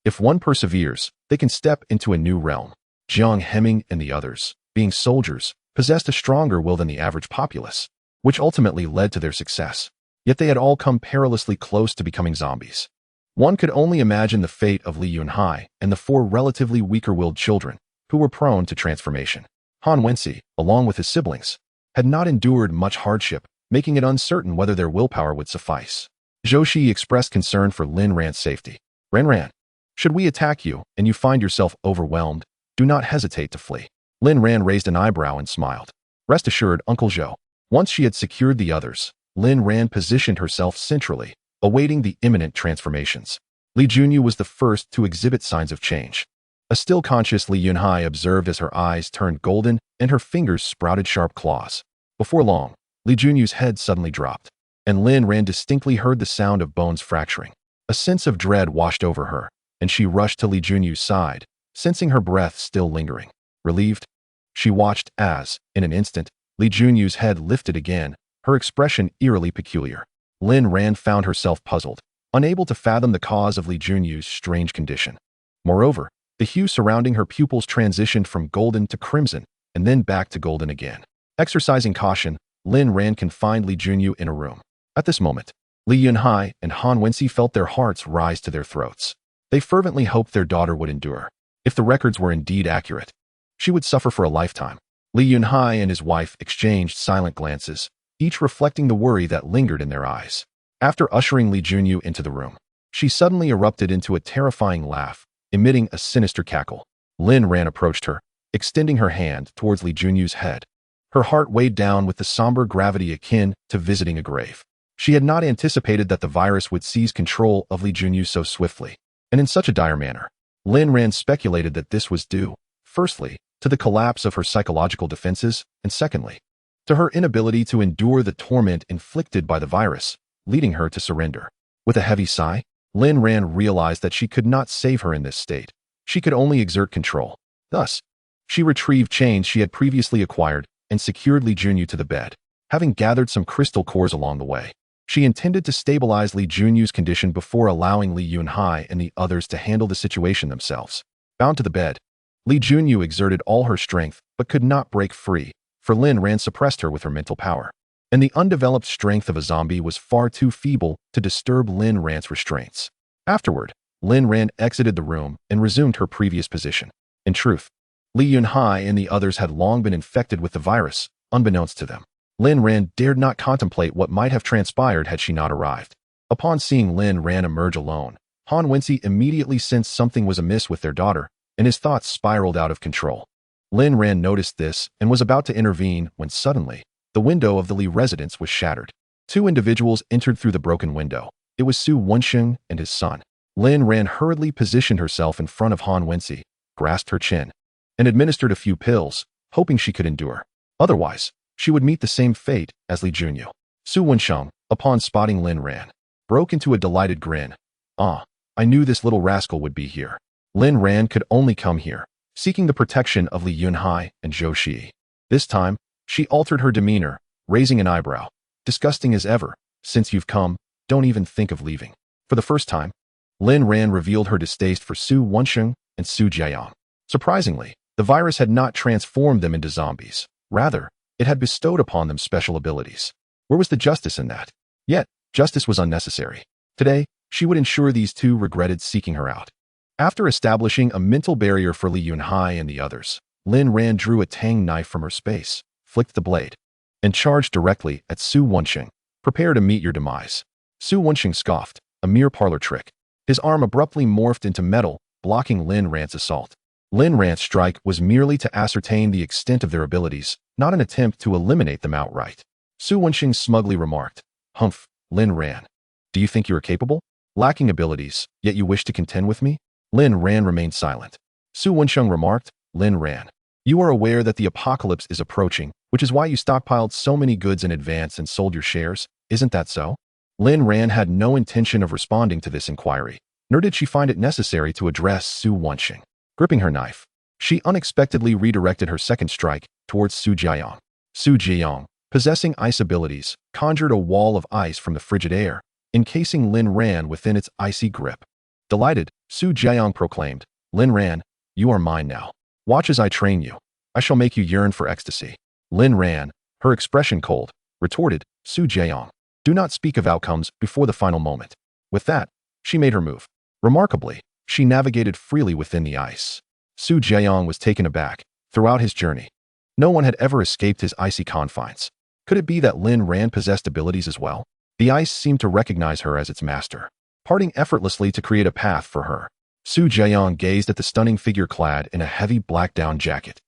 if one perseveres, they can step into a new realm. Jiang Hemming and the others, being soldiers, possessed a stronger will than the average populace, which ultimately led to their success. Yet they had all come perilously close to becoming zombies. One could only imagine the fate of Li Yunhai and the 4 relatively weaker-willed children who were prone to transformation. Han Wenxi, along with his siblings, had not endured much hardship, making it uncertain whether their willpower would suffice. Zhou Shi expressed concern for Lin Ran's safety. Ran, should we attack you and you find yourself overwhelmed, do not hesitate to flee. Lin Ran raised an eyebrow and smiled. Rest assured, Uncle Zhou. Once she had secured the others, Lin Ran positioned herself centrally, awaiting the imminent transformations. Li Junyu was the first to exhibit signs of change. A still conscious Li Yunhai observed as her eyes turned golden and her fingers sprouted sharp claws. Before long, Li Junyu's head suddenly dropped, and Lin Ran distinctly heard the sound of bones fracturing. A sense of dread washed over her, and she rushed to Li Junyu's side, sensing her breath still lingering. Relieved, she watched as, in an instant, Li Junyu's head lifted again, her expression eerily peculiar. Lin Ran found herself puzzled, unable to fathom the cause of Li Junyu's strange condition. Moreover, the hue surrounding her pupils transitioned from golden to crimson, and then back to golden again. Exercising caution, Lin Ran confined Li Junyu in a room. At this moment, Li Yunhai and Han Wenxi felt their hearts rise to their throats. They fervently hoped their daughter would endure. If the records were indeed accurate, she would suffer for a lifetime. Li Yunhai and his wife exchanged silent glances, each reflecting the worry that lingered in their eyes. After ushering Li Junyu into the room, she suddenly erupted into a terrifying laugh, emitting a sinister cackle. Lin Ran approached her, extending her hand towards Li Junyu's head. Her heart weighed down with the somber gravity akin to visiting a grave. She had not anticipated that the virus would seize control of Li Junyu so swiftly, and in such a dire manner. Lin Ran speculated that this was due, firstly, to the collapse of her psychological defenses, and secondly, to her inability to endure the torment inflicted by the virus, leading her to surrender. With a heavy sigh, Lin Ran realized that she could not save her in this state. She could only exert control. Thus, she retrieved chains she had previously acquired and secured Li Junyu to the bed, having gathered some crystal cores along the way. She intended to stabilize Li Junyu's condition before allowing Li Yunhai and the others to handle the situation themselves. Bound to the bed, Li Junyu exerted all her strength but could not break free, for Lin Ran suppressed her with her mental power. And the undeveloped strength of a zombie was far too feeble to disturb Lin Ran's restraints. Afterward, Lin Ran exited the room and resumed her previous position. In truth, Li Yunhai and the others had long been infected with the virus, unbeknownst to them. Lin Ran dared not contemplate what might have transpired had she not arrived. Upon seeing Lin Ran emerge alone, Han Wenxi immediately sensed something was amiss with their daughter, and his thoughts spiraled out of control. Lin Ran noticed this and was about to intervene when suddenly, the window of the Li residence was shattered. Two individuals entered through the broken window. It was Su Wensheng and his son. Lin Ran hurriedly positioned herself in front of Han Wenxi, grasped her chin, and administered a few pills, hoping she could endure. Otherwise, she would meet the same fate as Li Junyu. Su Wensheng, upon spotting Lin Ran, broke into a delighted grin. "Ah, I knew this little rascal would be here." Lin Ran could only come here, seeking the protection of Li Yunhai and Zhou Xi. This time, she altered her demeanor, raising an eyebrow. "Disgusting as ever. Since you've come, don't even think of leaving." For the first time, Lin Ran revealed her distaste for Su Wensheng and Su Jiayang. Surprisingly, the virus had not transformed them into zombies. Rather, it had bestowed upon them special abilities. Where was the justice in that? Yet, justice was unnecessary. Today, she would ensure these two regretted seeking her out. After establishing a mental barrier for Li Yunhai and the others, Lin Ran drew a tang knife from her space, flicked the blade, and charged directly at Su Wensheng. "Prepare to meet your demise." Su Wensheng scoffed, a mere parlor trick. His arm abruptly morphed into metal, blocking Lin Ran's assault. Lin Ran's strike was merely to ascertain the extent of their abilities, not an attempt to eliminate them outright. Su Wensheng smugly remarked, "Humph, Lin Ran. Do you think you are capable? Lacking abilities, yet you wish to contend with me?" Lin Ran remained silent. Su Wensheng remarked, "Lin Ran, you are aware that the apocalypse is approaching, which is why you stockpiled so many goods in advance and sold your shares, isn't that so?" Lin Ran had no intention of responding to this inquiry, nor did she find it necessary to address Su Wensheng. Gripping her knife, she unexpectedly redirected her second strike towards Su Jiayang. Su Jiayang, possessing ice abilities, conjured a wall of ice from the frigid air, encasing Lin Ran within its icy grip. Delighted, Su Jiayang proclaimed, "Lin Ran, you are mine now. Watch as I train you. I shall make you yearn for ecstasy." Lin Ran, her expression cold, retorted, "Su Jiayang, do not speak of outcomes before the final moment." With that, she made her move. Remarkably, she navigated freely within the ice. Su Jiayang was taken aback. Throughout his journey, no one had ever escaped his icy confines. Could it be that Lin Ran possessed abilities as well? The ice seemed to recognize her as its master, parting effortlessly to create a path for her. Su Jiayang gazed at the stunning figure clad in a heavy black down jacket,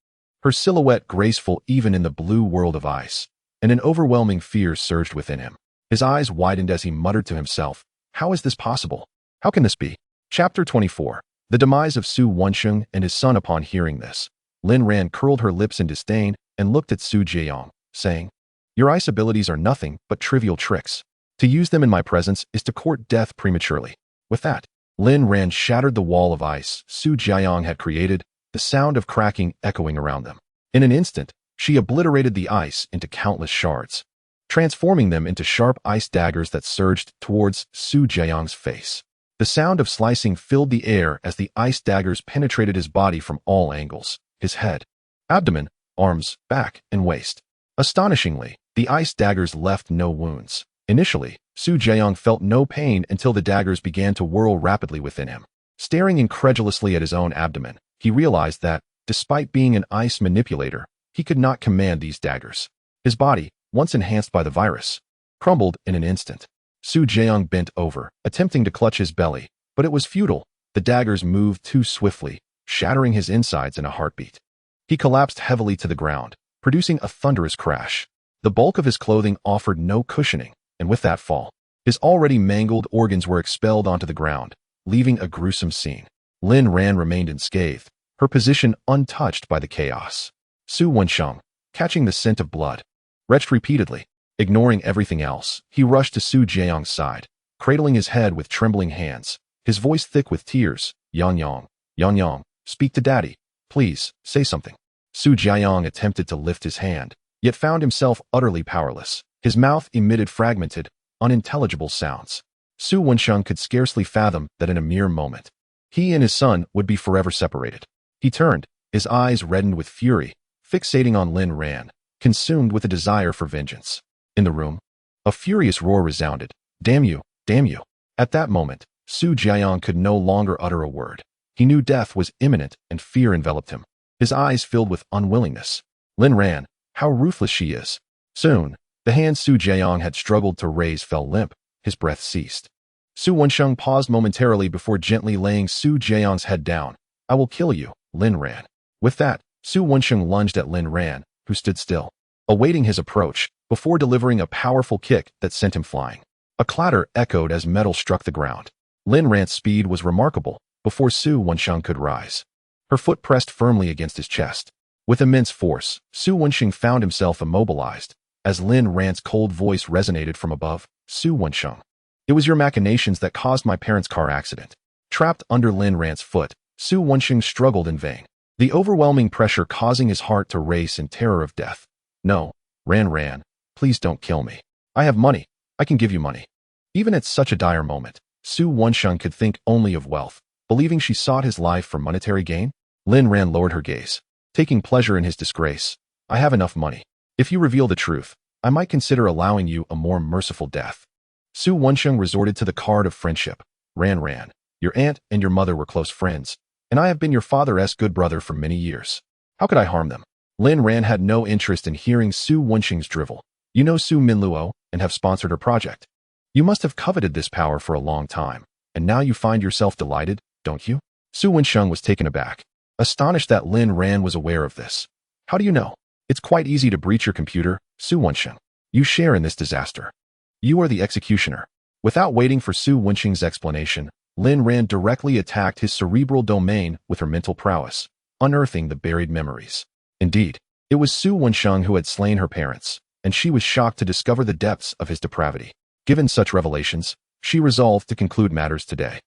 her silhouette graceful even in the blue world of ice, and an overwhelming fear surged within him. His eyes widened as he muttered to himself, "How is this possible? How can this be?" Chapter 24. The demise of Su Wensheng and his son. Upon hearing this, Lin Ran curled her lips in disdain and looked at Su Jiayang, saying, "Your ice abilities are nothing but trivial tricks. To use them in my presence is to court death prematurely." With that, Lin Ran shattered the wall of ice Su Jiayang had created, the sound of cracking echoing around them. In an instant, she obliterated the ice into countless shards, transforming them into sharp ice daggers that surged towards Su Jiayang's face. The sound of slicing filled the air as the ice daggers penetrated his body from all angles, his head, abdomen, arms, back, and waist. Astonishingly, the ice daggers left no wounds. Initially, Su Jiayang felt no pain until the daggers began to whirl rapidly within him. Staring incredulously at his own abdomen, he realized that, despite being an ice manipulator, he could not command these daggers. His body, once enhanced by the virus, crumbled in an instant. Su Jiayang bent over, attempting to clutch his belly, but it was futile. The daggers moved too swiftly, shattering his insides in a heartbeat. He collapsed heavily to the ground, producing a thunderous crash. The bulk of his clothing offered no cushioning, and with that fall, his already mangled organs were expelled onto the ground, leaving a gruesome scene. Lin Ran remained unscathed, her position untouched by the chaos. Su Wensheng, catching the scent of blood, retched repeatedly. Ignoring everything else, he rushed to Su Jiayang's side, cradling his head with trembling hands, his voice thick with tears. Yang, speak to daddy. Please, say something." Su Jiayang attempted to lift his hand, yet found himself utterly powerless. His mouth emitted fragmented, unintelligible sounds. Su Wensheng could scarcely fathom that in a mere moment, he and his son would be forever separated. He turned, his eyes reddened with fury, fixating on Lin Ran, consumed with a desire for vengeance. In the room, a furious roar resounded. Damn you, damn you. At that moment, Su Jiayong could no longer utter a word. He knew death was imminent and fear enveloped him. His eyes filled with unwillingness. Lin Ran, how ruthless she is. Soon, the hand Su Jiayong had struggled to raise fell limp. His breath ceased. Su Wensheng paused momentarily before gently laying Su Jiayong's head down. I will kill you, Lin Ran. With that, Su Wensheng lunged at Lin Ran, who stood still, awaiting his approach, before delivering a powerful kick that sent him flying. A clatter echoed as metal struck the ground. Lin Ran's speed was remarkable. Before Su Wensheng could rise, her foot pressed firmly against his chest. With immense force, Su Wensheng found himself immobilized. As Lin Ran's cold voice resonated from above, Su Wensheng. It was your machinations that caused my parents' car accident. Trapped under Lin Ran's foot, Su Wensheng struggled in vain, the overwhelming pressure causing his heart to race in terror of death. No, Ran, please don't kill me. I have money. I can give you money. Even at such a dire moment, Su Wensheng could think only of wealth. Believing she sought his life for monetary gain, Lin Ran lowered her gaze, taking pleasure in his disgrace. I have enough money. If you reveal the truth, I might consider allowing you a more merciful death. Su Wensheng resorted to the card of friendship. Ran, your aunt and your mother were close friends, and I have been your father's good brother for many years. How could I harm them? Lin Ran had no interest in hearing Su Wensheng's drivel. You know Su Minluo and have sponsored her project. You must have coveted this power for a long time, and now you find yourself delighted, don't you? Su Wensheng was taken aback, astonished that Lin Ran was aware of this. How do you know? It's quite easy to breach your computer, Su Wensheng. You share in this disaster. You are the executioner. Without waiting for Su Wensheng's explanation, Lin Ran directly attacked his cerebral domain with her mental prowess, unearthing the buried memories. Indeed, it was Su Wensheng who had slain her parents, and she was shocked to discover the depths of his depravity. Given such revelations, she resolved to conclude matters today.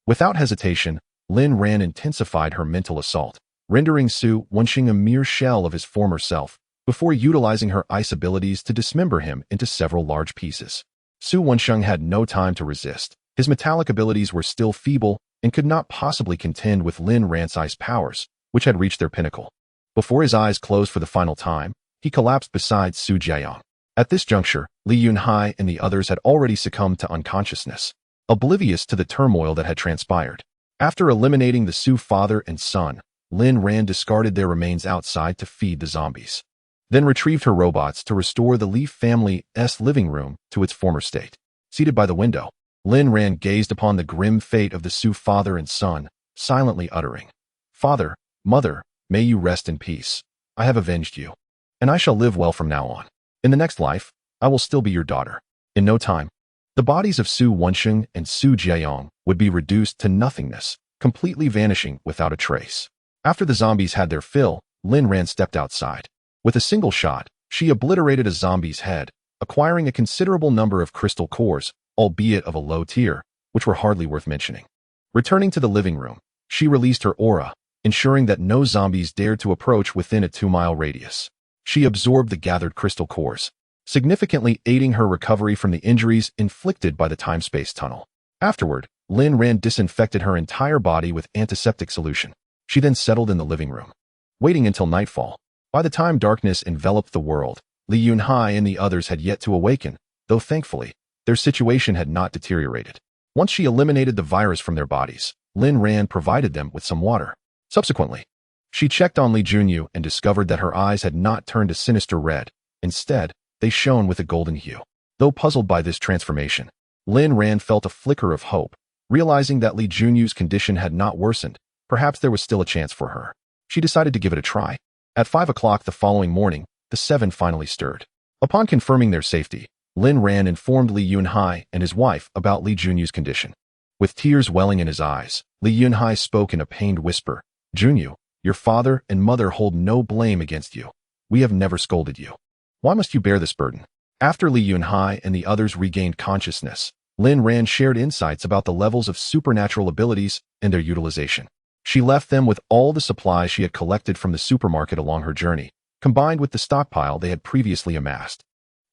Without hesitation, Lin Ran intensified her mental assault, rendering Su Wensheng a mere shell of his former self, before utilizing her ice abilities to dismember him into several large pieces. Su Wensheng had no time to resist. His metallic abilities were still feeble and could not possibly contend with Lin Ran's ice powers, which had reached their pinnacle. Before his eyes closed for the final time, he collapsed beside Su Jiayong. At this juncture, Li Yunhai and the others had already succumbed to unconsciousness, oblivious to the turmoil that had transpired. After eliminating the Su father and son, Lin Ran discarded their remains outside to feed the zombies, then retrieved her robots to restore the Li family's living room to its former state. Seated by the window, Lin Ran gazed upon the grim fate of the Su father and son, silently uttering, Father, Mother, may you rest in peace. I have avenged you, and I shall live well from now on. In the next life, I will still be your daughter. In no time, the bodies of Su Wensheng and Su Jiayong would be reduced to nothingness, completely vanishing without a trace. After the zombies had their fill, Lin Ran stepped outside. With a single shot, she obliterated a zombie's head, acquiring a considerable number of crystal cores, albeit of a low tier, which were hardly worth mentioning. Returning to the living room, she released her aura, ensuring that no zombies dared to approach within a 2-mile radius. She absorbed the gathered crystal cores, significantly aiding her recovery from the injuries inflicted by the time-space tunnel. Afterward, Lin Ran disinfected her entire body with antiseptic solution. She then settled in the living room, waiting until nightfall. By the time darkness enveloped the world, Li Yunhai and the others had yet to awaken, though thankfully, their situation had not deteriorated. Once she eliminated the virus from their bodies, Lin Ran provided them with some water. Subsequently, she checked on Li Junyu and discovered that her eyes had not turned a sinister red. Instead, they shone with a golden hue. Though puzzled by this transformation, Lin Ran felt a flicker of hope, realizing that Li Junyu's condition had not worsened. Perhaps there was still a chance for her. She decided to give it a try. At 5 o'clock the following morning, the 7 finally stirred. Upon confirming their safety, Lin Ran informed Li Yunhai and his wife about Li Junyu's condition. With tears welling in his eyes, Li Yunhai spoke in a pained whisper. Junyu, your father and mother hold no blame against you. We have never scolded you. Why must you bear this burden? After Li Yunhai and the others regained consciousness, Lin Ran shared insights about the levels of supernatural abilities and their utilization. She left them with all the supplies she had collected from the supermarket along her journey, combined with the stockpile they had previously amassed.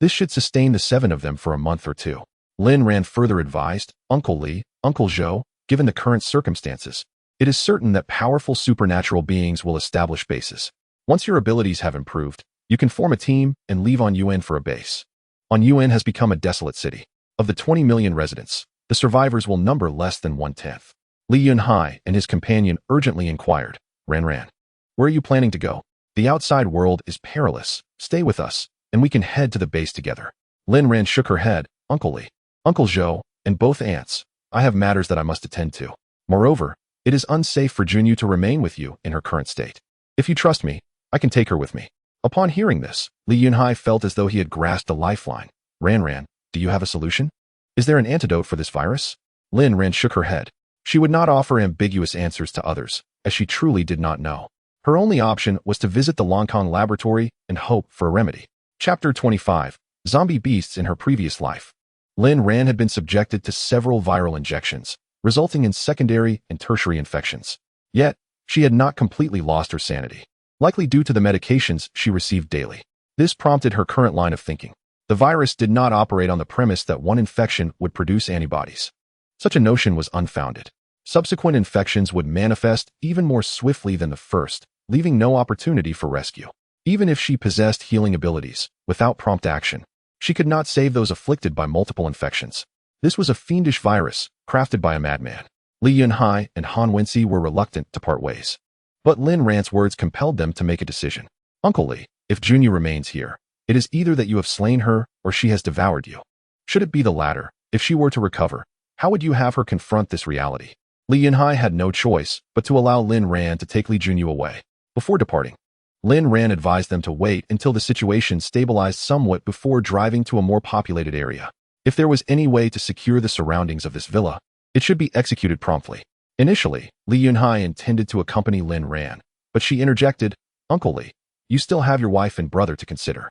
This should sustain the 7 of them for a month or 2. Lin Ran further advised, Uncle Li, Uncle Zhou, given the current circumstances, it is certain that powerful supernatural beings will establish bases. Once your abilities have improved, You can form a team and leave on UN for a base. On UN has become a desolate city. Of the 20 million residents, the survivors will number less than 1/10. Li Yunhai and his companion urgently inquired, Lin Ran, where are you planning to go? The outside world is perilous. Stay with us, and we can head to the base together. Lin Ran shook her head, Uncle Li, Uncle Zhou, and both aunts. I have matters that I must attend to. Moreover, it is unsafe for Junyu to remain with you in her current state. If you trust me, I can take her with me. Upon hearing this, Li Yunhai felt as though he had grasped a lifeline. Ran, do you have a solution? Is there an antidote for this virus? Lin Ran shook her head. She would not offer ambiguous answers to others, as she truly did not know. Her only option was to visit the Longkong laboratory and hope for a remedy. Chapter 25. Zombie Beasts in Her Previous Life. Lin Ran had been subjected to several viral injections, resulting in secondary and tertiary infections. Yet, she had not completely lost her sanity, likely due to the medications she received daily. This prompted her current line of thinking. The virus did not operate on the premise that one infection would produce antibodies. Such a notion was unfounded. Subsequent infections would manifest even more swiftly than the first, leaving no opportunity for rescue. Even if she possessed healing abilities, without prompt action, she could not save those afflicted by multiple infections. This was a fiendish virus, crafted by a madman. Li Yunhai and Han Wenxi were reluctant to part ways. But Lin Ran's words compelled them to make a decision. Uncle Li, if Junyu remains here, it is either that you have slain her or she has devoured you. Should it be the latter, if she were to recover, how would you have her confront this reality? Li Yunhai had no choice but to allow Lin Ran to take Li Junyu away. Before departing, Lin Ran advised them to wait until the situation stabilized somewhat before driving to a more populated area. If there was any way to secure the surroundings of this villa, it should be executed promptly. Initially, Li Yunhai intended to accompany Lin Ran, but she interjected, Uncle Li, you still have your wife and brother to consider.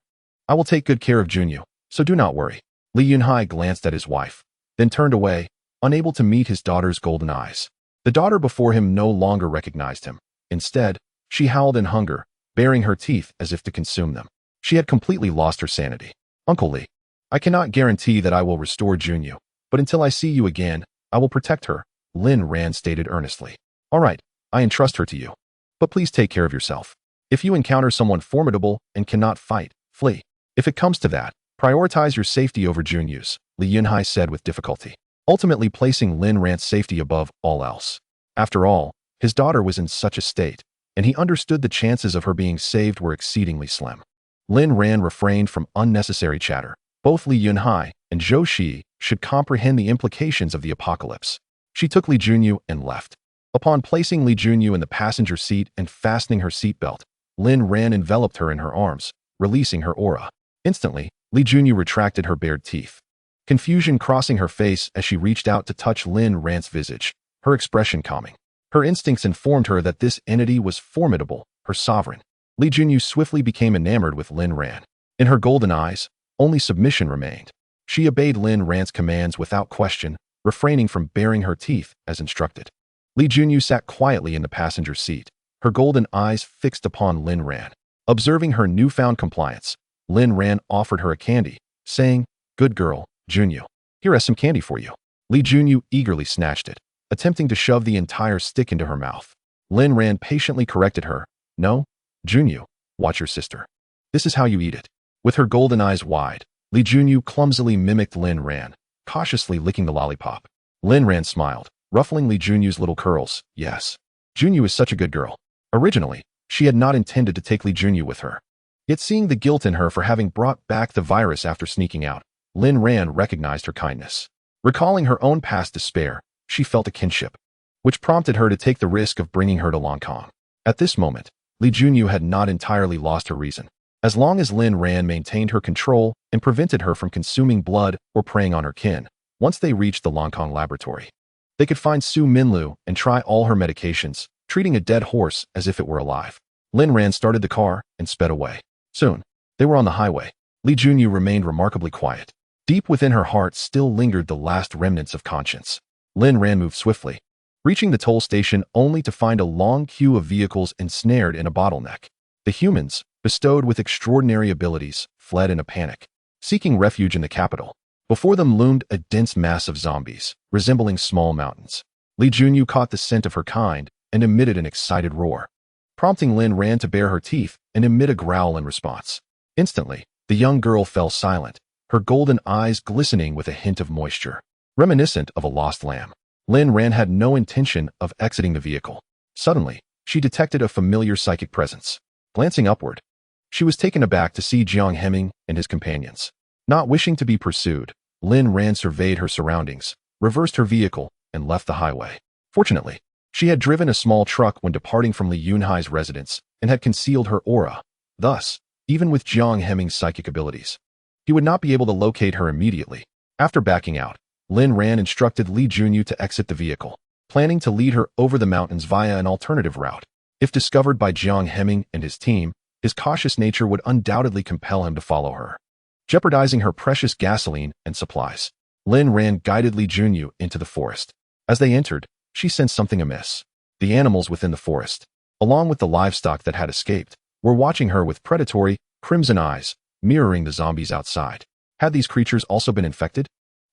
I will take good care of Junyu, so do not worry. Li Yunhai glanced at his wife, then turned away, unable to meet his daughter's golden eyes. The daughter before him no longer recognized him. Instead, she howled in hunger, baring her teeth as if to consume them. She had completely lost her sanity. Uncle Li, I cannot guarantee that I will restore Junyu, but until I see you again, I will protect her, Lin Ran stated earnestly. All right, I entrust her to you. But please take care of yourself. If you encounter someone formidable and cannot fight, flee. If it comes to that, prioritize your safety over Junyu's, Li Yunhai said with difficulty, ultimately placing Lin Ran's safety above all else. After all, his daughter was in such a state, and he understood the chances of her being saved were exceedingly slim. Lin Ran refrained from unnecessary chatter. Both Li Yunhai and Zhou Shi should comprehend the implications of the apocalypse. She took Li Junyu and left. Upon placing Li Junyu in the passenger seat and fastening her seatbelt, Lin Ran enveloped her in her arms, releasing her aura. Instantly, Li Junyu retracted her bared teeth. Confusion crossing her face as she reached out to touch Lin Ran's visage, her expression calming. Her instincts informed her that this entity was formidable, her sovereign. Li Junyu swiftly became enamored with Lin Ran. In her golden eyes, only submission remained. She obeyed Lin Ran's commands without question, refraining from baring her teeth as instructed. Li Junyu sat quietly in the passenger seat, her golden eyes fixed upon Lin Ran. Observing her newfound compliance, Lin Ran offered her a candy, saying, Good girl, Junyu. Here is some candy for you. Li Junyu eagerly snatched it, attempting to shove the entire stick into her mouth. Lin Ran patiently corrected her. No, Junyu, watch your sister. This is how you eat it. With her golden eyes wide, Li Junyu clumsily mimicked Lin Ran, cautiously licking the lollipop. Lin Ran smiled, ruffling Li Junyu's little curls. Yes, Junyu is such a good girl. Originally, she had not intended to take Li Junyu with her. Yet seeing the guilt in her for having brought back the virus after sneaking out, Lin Ran recognized her kindness. Recalling her own past despair, she felt a kinship, which prompted her to take the risk of bringing her to Longkong. At this moment, Li Junyu had not entirely lost her reason. As long as Lin Ran maintained her control and prevented her from consuming blood or preying on her kin, once they reached the Longkong laboratory, they could find Su Minlu and try all her medications, treating a dead horse as if it were alive. Lin Ran started the car and sped away. Soon, they were on the highway. Li Junyu remained remarkably quiet. Deep within her heart still lingered the last remnants of conscience. Lin Ran moved swiftly, reaching the toll station only to find a long queue of vehicles ensnared in a bottleneck. The humans, bestowed with extraordinary abilities, fled in a panic, seeking refuge in the capital. Before them loomed a dense mass of zombies, resembling small mountains. Li Junyu caught the scent of her kind and emitted an excited roar, prompting Lin Ran to bare her teeth and emit a growl in response. Instantly, the young girl fell silent, her golden eyes glistening with a hint of moisture, reminiscent of a lost lamb. Lin Ran had no intention of exiting the vehicle. Suddenly, she detected a familiar psychic presence. Glancing upward, she was taken aback to see Jiang Heming and his companions. Not wishing to be pursued, Lin Ran surveyed her surroundings, reversed her vehicle, and left the highway. Fortunately, she had driven a small truck when departing from Li Yunhai's residence and had concealed her aura. Thus, even with Jiang Heming's psychic abilities, he would not be able to locate her immediately. After backing out, Lin Ran instructed Li Junyu to exit the vehicle, planning to lead her over the mountains via an alternative route. If discovered by Jiang Heming and his team, his cautious nature would undoubtedly compel him to follow her, jeopardizing her precious gasoline and supplies. Lin Ran guided Li Junyu into the forest. As they entered, she sensed something amiss. The animals within the forest, along with the livestock that had escaped, were watching her with predatory, crimson eyes, mirroring the zombies outside. Had these creatures also been infected?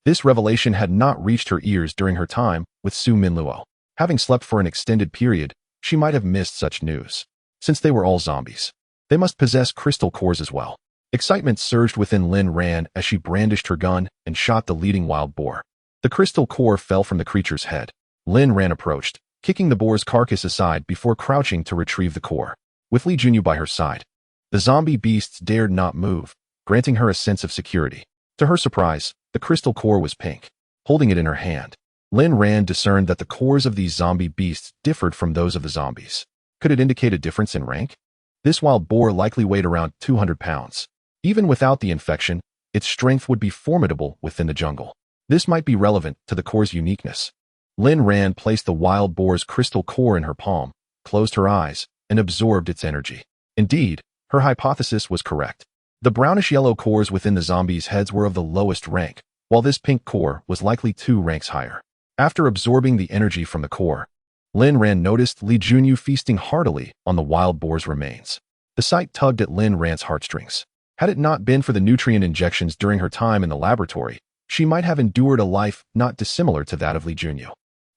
This revelation had not reached her ears during her time with Su Minluo. Having slept for an extended period, she might have missed such news. Since they were all zombies, they must possess crystal cores as well. Excitement surged within Lin Ran as she brandished her gun and shot the leading wild boar. The crystal core fell from the creature's head. Lin Ran approached, kicking the boar's carcass aside before crouching to retrieve the core. With Li Junyu by her side, the zombie beasts dared not move, granting her a sense of security. To her surprise, the crystal core was pink. Holding it in her hand, Lin Ran discerned that the cores of these zombie beasts differed from those of the zombies. Could it indicate a difference in rank? This wild boar likely weighed around 200 pounds. Even without the infection, its strength would be formidable within the jungle. This might be relevant to the core's uniqueness. Lin Ran placed the wild boar's crystal core in her palm, closed her eyes, and absorbed its energy. Indeed, her hypothesis was correct. The brownish-yellow cores within the zombies' heads were of the lowest rank, while this pink core was likely 2 ranks higher. After absorbing the energy from the core, Lin Ran noticed Li Junyu feasting heartily on the wild boar's remains. The sight tugged at Lin Ran's heartstrings. Had it not been for the nutrient injections during her time in the laboratory, she might have endured a life not dissimilar to that of Li Junyu.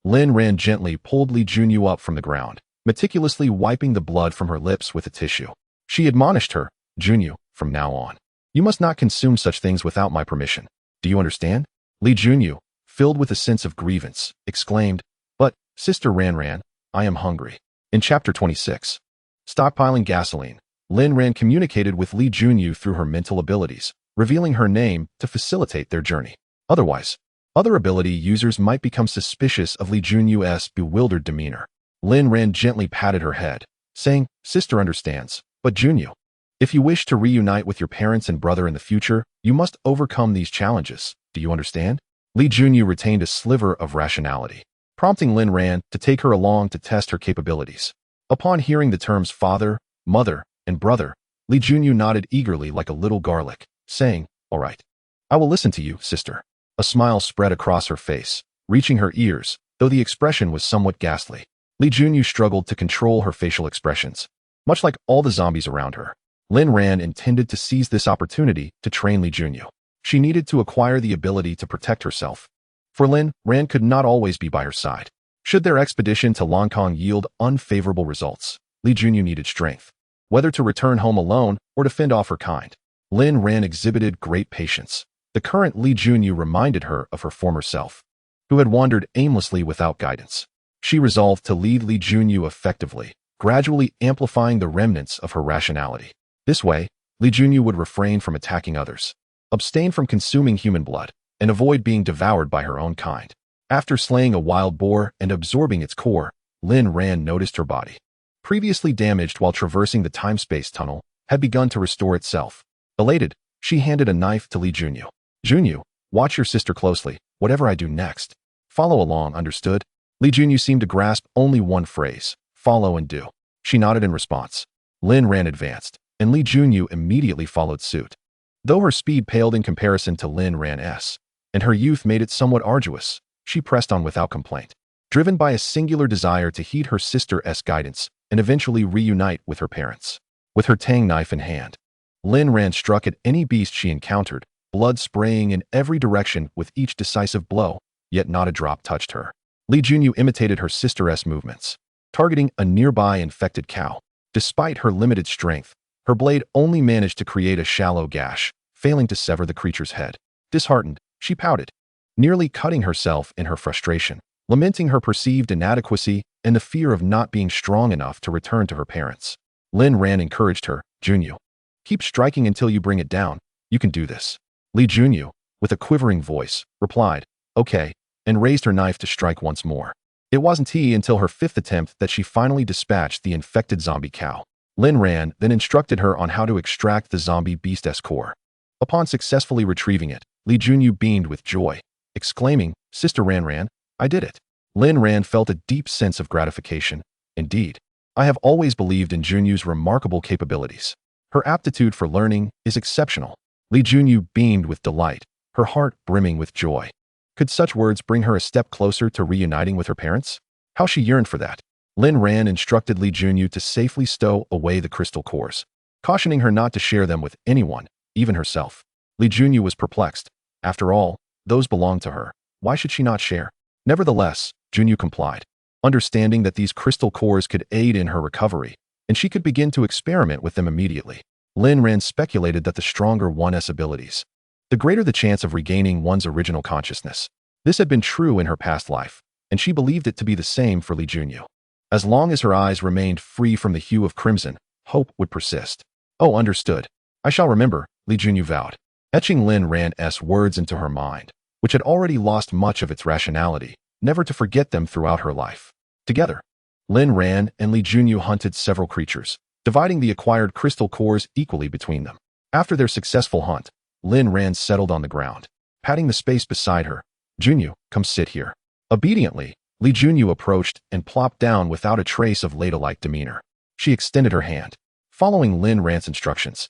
Lin Ran gently pulled Li Junyu up from the ground, meticulously wiping the blood from her lips with a tissue. She admonished her, "Junyu, from now on, you must not consume such things without my permission. Do you understand?" Li Junyu, filled with a sense of grievance, exclaimed, "But, Sister Ran Ran, I am hungry." In Chapter 26, Stockpiling Gasoline, Lin Ran communicated with Li Junyu through her mental abilities, revealing her name to facilitate their journey. Otherwise, other ability users might become suspicious of Li Junyu's bewildered demeanor. Lin Ran gently patted her head, saying, "Sister understands, but Junyu, if you wish to reunite with your parents and brother in the future, you must overcome these challenges. Do you understand?" Li Junyu retained a sliver of rationality, prompting Lin Ran to take her along to test her capabilities. Upon hearing the terms father, mother, and brother, Li Junyu nodded eagerly like a little garlic, saying, "All right. I will listen to you, sister." A smile spread across her face, reaching her ears, though the expression was somewhat ghastly. Li Junyu struggled to control her facial expressions. Much like all the zombies around her, Lin Ran intended to seize this opportunity to train Li Junyu. She needed to acquire the ability to protect herself. For Lin Ran could not always be by her side. Should their expedition to Longkong yield unfavorable results, Li Junyu needed strength. Whether to return home alone or to fend off her kind, Lin Ran exhibited great patience. The current Li Junyu reminded her of her former self, who had wandered aimlessly without guidance. She resolved to lead Li Junyu effectively, gradually amplifying the remnants of her rationality. This way, Li Junyu would refrain from attacking others, abstain from consuming human blood, and avoid being devoured by her own kind. After slaying a wild boar and absorbing its core, Lin Ran noticed her body, previously damaged while traversing the time-space tunnel, had begun to restore itself. Elated, she handed a knife to Li Junyu. "Junyu, watch your sister closely, whatever I do next. Follow along, understood?" Li Junyu seemed to grasp only one phrase, "follow and do." She nodded in response. Lin Ran advanced, and Li Junyu immediately followed suit. Though her speed paled in comparison to Lin Ran's, and her youth made it somewhat arduous, she pressed on without complaint, driven by a singular desire to heed her sister's guidance and eventually reunite with her parents. With her tang knife in hand, Lin Ran struck at any beast she encountered, blood spraying in every direction with each decisive blow, yet not a drop touched her. Li Junyu imitated her sister's movements, targeting a nearby infected cow. Despite her limited strength, Her blade only managed to create a shallow gash, failing to sever the creature's head. Disheartened, she pouted, nearly cutting herself in her frustration, lamenting her perceived inadequacy and the fear of not being strong enough to return to her parents. Lin Ran encouraged her. Junyu, keep striking until you bring it down. You can do this. Li Junyu, with a quivering voice, replied, okay, and raised her knife to strike once more. It wasn't until her fifth attempt that she finally dispatched the infected zombie cow. Lin Ran then instructed her on how to extract the zombie beast's core. Upon successfully retrieving it, Li Junyu beamed with joy, exclaiming, Sister Ran Ran, I did it. Lin Ran felt a deep sense of gratification. Indeed, I have always believed in Junyu's remarkable capabilities. Her aptitude for learning is exceptional. Li Junyu beamed with delight, her heart brimming with joy. Could such words bring her a step closer to reuniting with her parents? How she yearned for that. Lin Ran instructed Li Junyu to safely stow away the crystal cores, cautioning her not to share them with anyone, even herself. Li Junyu was perplexed. After all, those belonged to her. Why should she not share? Nevertheless, Junyu complied, understanding that these crystal cores could aid in her recovery, and she could begin to experiment with them immediately. Lin Ran speculated that the stronger one's abilities, the greater the chance of regaining one's original consciousness. This had been true in her past life, and she believed it to be the same for Li Junyu. As long as her eyes remained free from the hue of crimson, hope would persist. Oh, understood. I shall remember, Li Junyu vowed, etching Lin Ran's words into her mind, which had already lost much of its rationality, never to forget them throughout her life. Together, Lin Ran and Li Junyu hunted several creatures, dividing the acquired crystal cores equally between them. After their successful hunt, Lin Ran settled on the ground, patting the space beside her. Junyu, come sit here. Obediently, Li Junyu approached and plopped down without a trace of ladylike demeanor. She extended her hand. Following Lin Ran's instructions,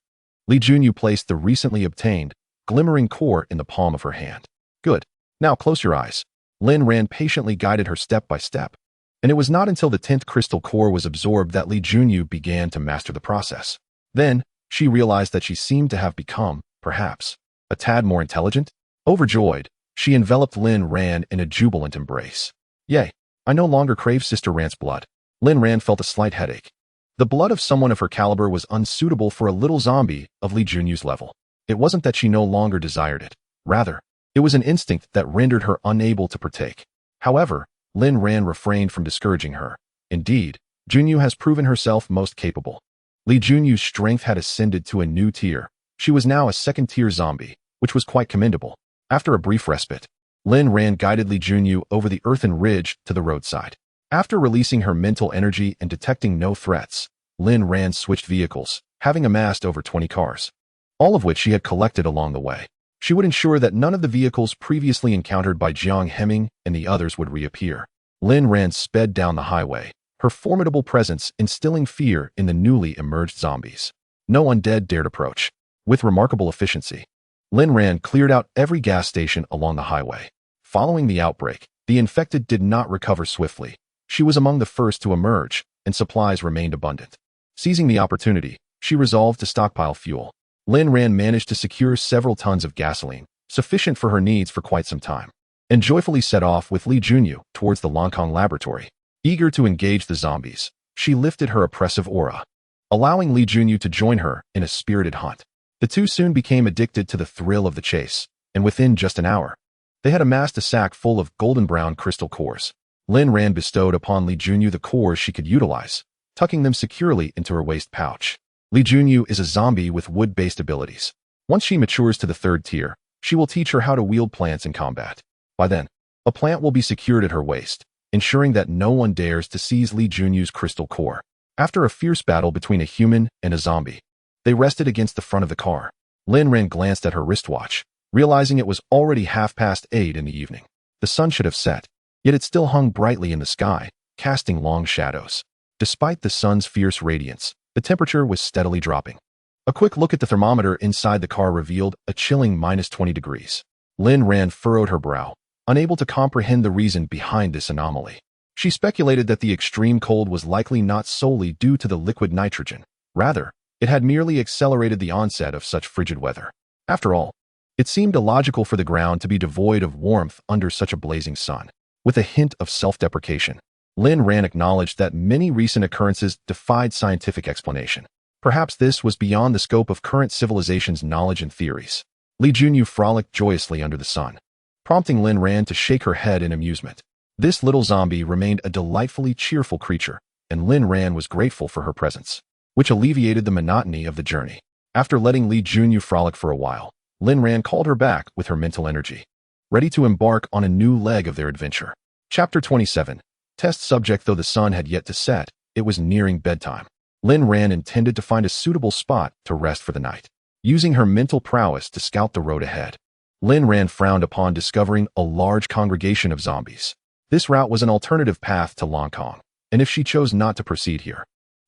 Li Junyu placed the recently obtained, glimmering core in the palm of her hand. Good. Now close your eyes. Lin Ran patiently guided her step by step, and it was not until the 10th crystal core was absorbed that Li Junyu began to master the process. Then, she realized that she seemed to have become, perhaps, a tad more intelligent. Overjoyed, she enveloped Lin Ran in a jubilant embrace. Yay, I no longer crave Sister Ran's blood. Lin Ran felt a slight headache. The blood of someone of her caliber was unsuitable for a little zombie of Li Junyu's level. It wasn't that she no longer desired it. Rather, it was an instinct that rendered her unable to partake. However, Lin Ran refrained from discouraging her. Indeed, Junyu has proven herself most capable. Li Junyu's strength had ascended to a new tier. She was now a second-tier zombie, which was quite commendable. After a brief respite, Lin Ran guided Li Junyu over the earthen ridge to the roadside. After releasing her mental energy and detecting no threats, Lin Ran switched vehicles, having amassed over 20 cars, all of which she had collected along the way. She would ensure that none of the vehicles previously encountered by Jiang Hemming and the others would reappear. Lin Ran sped down the highway, her formidable presence instilling fear in the newly emerged zombies. No undead dared approach. With remarkable efficiency, Lin Ran cleared out every gas station along the highway. Following the outbreak, the infected did not recover swiftly. She was among the first to emerge, and supplies remained abundant. Seizing the opportunity, she resolved to stockpile fuel. Lin Ran managed to secure several tons of gasoline, sufficient for her needs for quite some time, and joyfully set off with Li Junyu towards the Longkong laboratory. Eager to engage the zombies, she lifted her oppressive aura, allowing Li Junyu to join her in a spirited hunt. The two soon became addicted to the thrill of the chase, and within just an hour, they had amassed a sack full of golden-brown crystal cores. Lin Ran bestowed upon Li Junyu the cores she could utilize, tucking them securely into her waist pouch. Li Junyu is a zombie with wood-based abilities. Once she matures to the 3rd tier, she will teach her how to wield plants in combat. By then, a plant will be secured at her waist, ensuring that no one dares to seize Li Junyu's crystal core. After a fierce battle between a human and a zombie, they rested against the front of the car. Lin Ran glanced at her wristwatch, realizing it was already 8:30 in the evening. The sun should have set, yet it still hung brightly in the sky, casting long shadows. Despite the sun's fierce radiance, the temperature was steadily dropping. A quick look at the thermometer inside the car revealed a chilling -20 degrees. Lin Ran furrowed her brow, unable to comprehend the reason behind this anomaly. She speculated that the extreme cold was likely not solely due to the liquid nitrogen. Rather, it had merely accelerated the onset of such frigid weather. After all, it seemed illogical for the ground to be devoid of warmth under such a blazing sun. With a hint of self-deprecation, Lin Ran acknowledged that many recent occurrences defied scientific explanation. Perhaps this was beyond the scope of current civilization's knowledge and theories. Li Junyu frolicked joyously under the sun, prompting Lin Ran to shake her head in amusement. This little zombie remained a delightfully cheerful creature, and Lin Ran was grateful for her presence, which alleviated the monotony of the journey. After letting Li Junyu frolic for a while, Lin Ran called her back with her mental energy, ready to embark on a new leg of their adventure. Chapter 27. Test subject. Though the sun had yet to set, it was nearing bedtime. Lin Ran intended to find a suitable spot to rest for the night, using her mental prowess to scout the road ahead. Lin Ran frowned upon discovering a large congregation of zombies. This route was an alternative path to Langkong, and if she chose not to proceed here,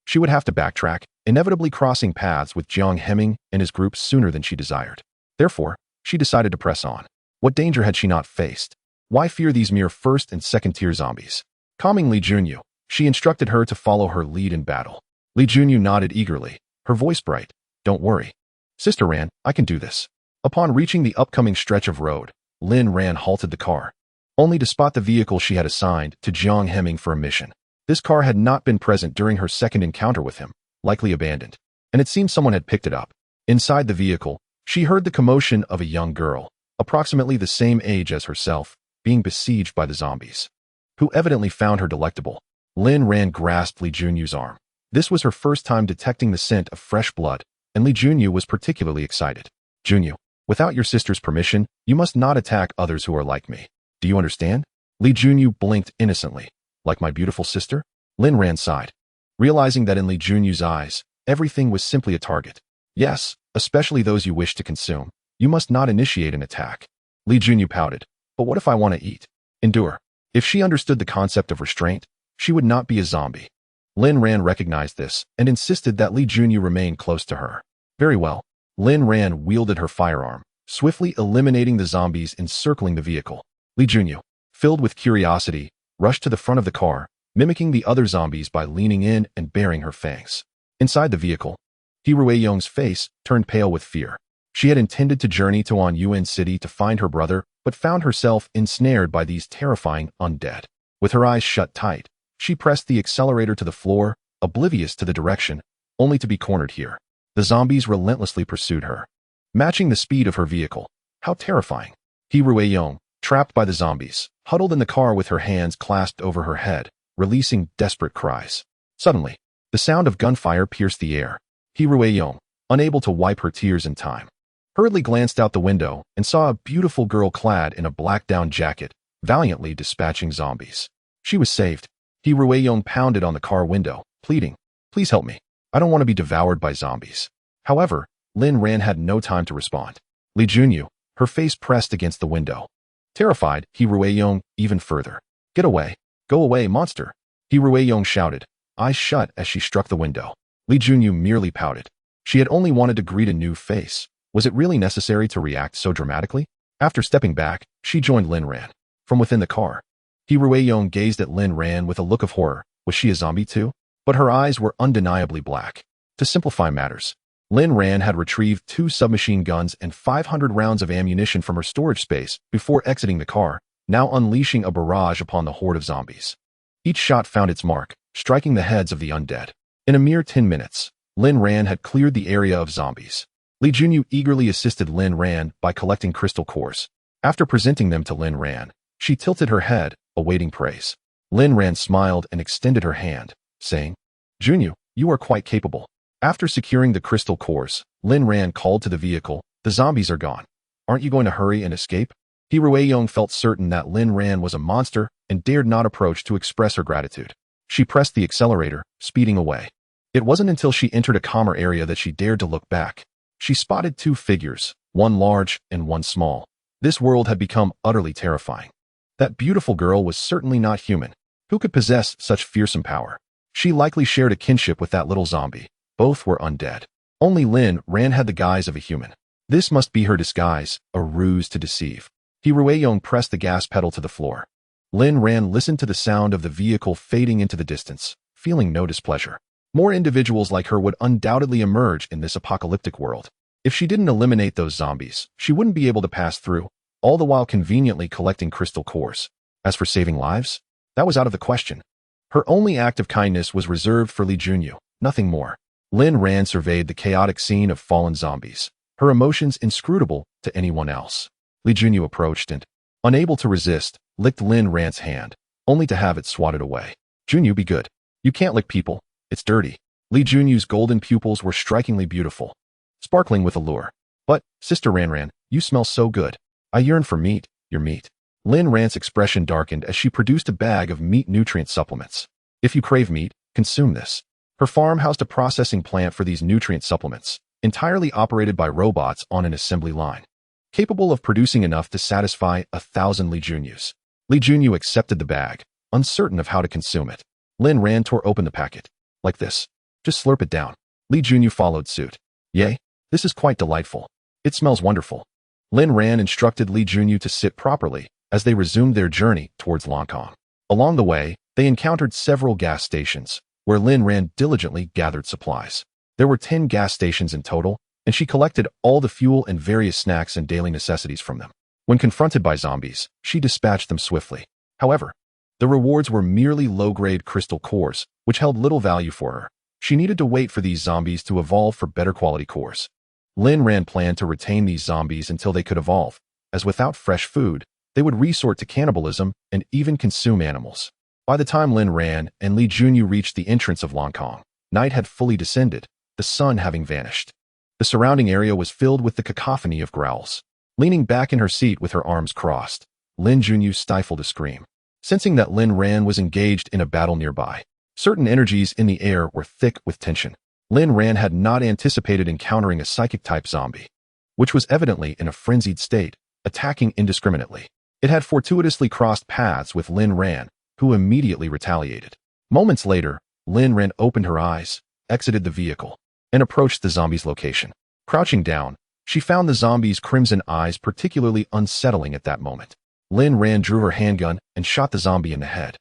she would have to backtrack, inevitably crossing paths with Jiang Hemming and his group sooner than she desired. Therefore, she decided to press on. What danger had she not faced? Why fear these mere first and second-tier zombies? Calming Li Junyu, she instructed her to follow her lead in battle. Li Junyu nodded eagerly, her voice bright. Don't worry, Sister Ran, I can do this. Upon reaching the upcoming stretch of road, Lin Ran halted the car, only to spot the vehicle she had assigned to Jiang Hemming for a mission. This car had not been present during her second encounter with him, likely abandoned, and it seemed someone had picked it up. Inside the vehicle, she heard the commotion of a young girl, approximately the same age as herself, being besieged by the zombies, who evidently found her delectable. Lin Ran grasped Li Junyu's arm. This was her first time detecting the scent of fresh blood, and Li Junyu was particularly excited. Junyu, without your sister's permission, you must not attack others who are like me. Do you understand? Li Junyu blinked innocently. Like my beautiful sister? Lin Ran sighed, realizing that in Li Junyu's eyes, everything was simply a target. Yes, especially those you wish to consume. You must not initiate an attack. Li Junyu pouted. But what if I want to eat? Endure. If she understood the concept of restraint, she would not be a zombie. Lin Ran recognized this and insisted that Li Junyu remain close to her. Very well. Lin Ran wielded her firearm, swiftly eliminating the zombies encircling the vehicle. Li Junyu, filled with curiosity, rushed to the front of the car, mimicking the other zombies by leaning in and baring her fangs. Inside the vehicle, He Ruiyong's face turned pale with fear. She had intended to journey to Anyuan City to find her brother, but found herself ensnared by these terrifying undead. With her eyes shut tight, she pressed the accelerator to the floor, oblivious to the direction, only to be cornered here. The zombies relentlessly pursued her, matching the speed of her vehicle. How terrifying. He Ruiyong, trapped by the zombies, huddled in the car with her hands clasped over her head, releasing desperate cries. Suddenly, the sound of gunfire pierced the air. He Ruiyong, unable to wipe her tears in time, hurriedly glanced out the window and saw a beautiful girl clad in a black down jacket, valiantly dispatching zombies. She was saved. He Ruiyong pounded on the car window, pleading, "Please help me. I don't want to be devoured by zombies." However, Lin Ran had no time to respond. Li Junyu, her face pressed against the window. Terrified, He Ruiyong even further. "Get away. Go away, monster." He Ruiyong shouted, eyes shut as she struck the window. Li Junyu merely pouted. She had only wanted to greet a new face. Was it really necessary to react so dramatically? After stepping back, she joined Lin Ran. From within the car, He Ruiyong gazed at Lin Ran with a look of horror. Was she a zombie too? But her eyes were undeniably black. To simplify matters, Lin Ran had retrieved 2 submachine guns and 500 rounds of ammunition from her storage space before exiting the car, now unleashing a barrage upon the horde of zombies. Each shot found its mark, striking the heads of the undead. In a mere 10 minutes, Lin Ran had cleared the area of zombies. Li Junyu eagerly assisted Lin Ran by collecting crystal cores. After presenting them to Lin Ran, she tilted her head, awaiting praise. Lin Ran smiled and extended her hand, saying, "Junyu, you are quite capable." After securing the crystal cores, Lin Ran called to the vehicle, "The zombies are gone. Aren't you going to hurry and escape?" He Ruiyong felt certain that Lin Ran was a monster and dared not approach to express her gratitude. She pressed the accelerator, speeding away. It wasn't until she entered a calmer area that she dared to look back. She spotted 2 figures, one large and one small. This world had become utterly terrifying. That beautiful girl was certainly not human. Who could possess such fearsome power? She likely shared a kinship with that little zombie. Both were undead. Only Lin Ran had the guise of a human. This must be her disguise, a ruse to deceive. He Ruiyong pressed the gas pedal to the floor. Lin Ran listened to the sound of the vehicle fading into the distance, feeling no displeasure. More individuals like her would undoubtedly emerge in this apocalyptic world. If she didn't eliminate those zombies, she wouldn't be able to pass through, all the while conveniently collecting crystal cores. As for saving lives, that was out of the question. Her only act of kindness was reserved for Li Junyu, nothing more. Lin Ran surveyed the chaotic scene of fallen zombies, her emotions inscrutable to anyone else. Li Junyu approached and, unable to resist, licked Lin Ran's hand, only to have it swatted away. Junyu, be good. You can't lick people. It's dirty. Li Junyu's golden pupils were strikingly beautiful, sparkling with allure. But, Sister Ran, you smell so good. I yearn for meat, your meat. Lin Ran's expression darkened as she produced a bag of meat nutrient supplements. If you crave meat, consume this. Her farm housed a processing plant for these nutrient supplements, entirely operated by robots on an assembly line, capable of producing enough to satisfy 1,000 Li Junyus. Li Junyu accepted the bag, uncertain of how to consume it. Lin Ran tore open the packet. Like this. Just slurp it down. Li Junyu followed suit. Yay, this is quite delightful. It smells wonderful. Lin Ran instructed Li Junyu to sit properly as they resumed their journey towards Langkong. Along the way, they encountered several gas stations, where Lin Ran diligently gathered supplies. There were 10 gas stations in total, and she collected all the fuel and various snacks and daily necessities from them. When confronted by zombies, she dispatched them swiftly. However, the rewards were merely low-grade crystal cores, which held little value for her. She needed to wait for these zombies to evolve for better quality cores. Lin Ran planned to retain these zombies until they could evolve, as without fresh food, they would resort to cannibalism and even consume animals. By the time Lin Ran and Li Junyu reached the entrance of Langkong, night had fully descended, the sun having vanished. The surrounding area was filled with the cacophony of growls. Leaning back in her seat with her arms crossed, Lin Junyu stifled a scream, sensing that Lin Ran was engaged in a battle nearby. Certain energies in the air were thick with tension. Lin Ran had not anticipated encountering a psychic-type zombie, which was evidently in a frenzied state, attacking indiscriminately. It had fortuitously crossed paths with Lin Ran, who immediately retaliated. Moments later, Lin Ran opened her eyes, exited the vehicle, and approached the zombie's location. Crouching down, she found the zombie's crimson eyes particularly unsettling at that moment. Lin Ran drew her handgun and shot the zombie in the head,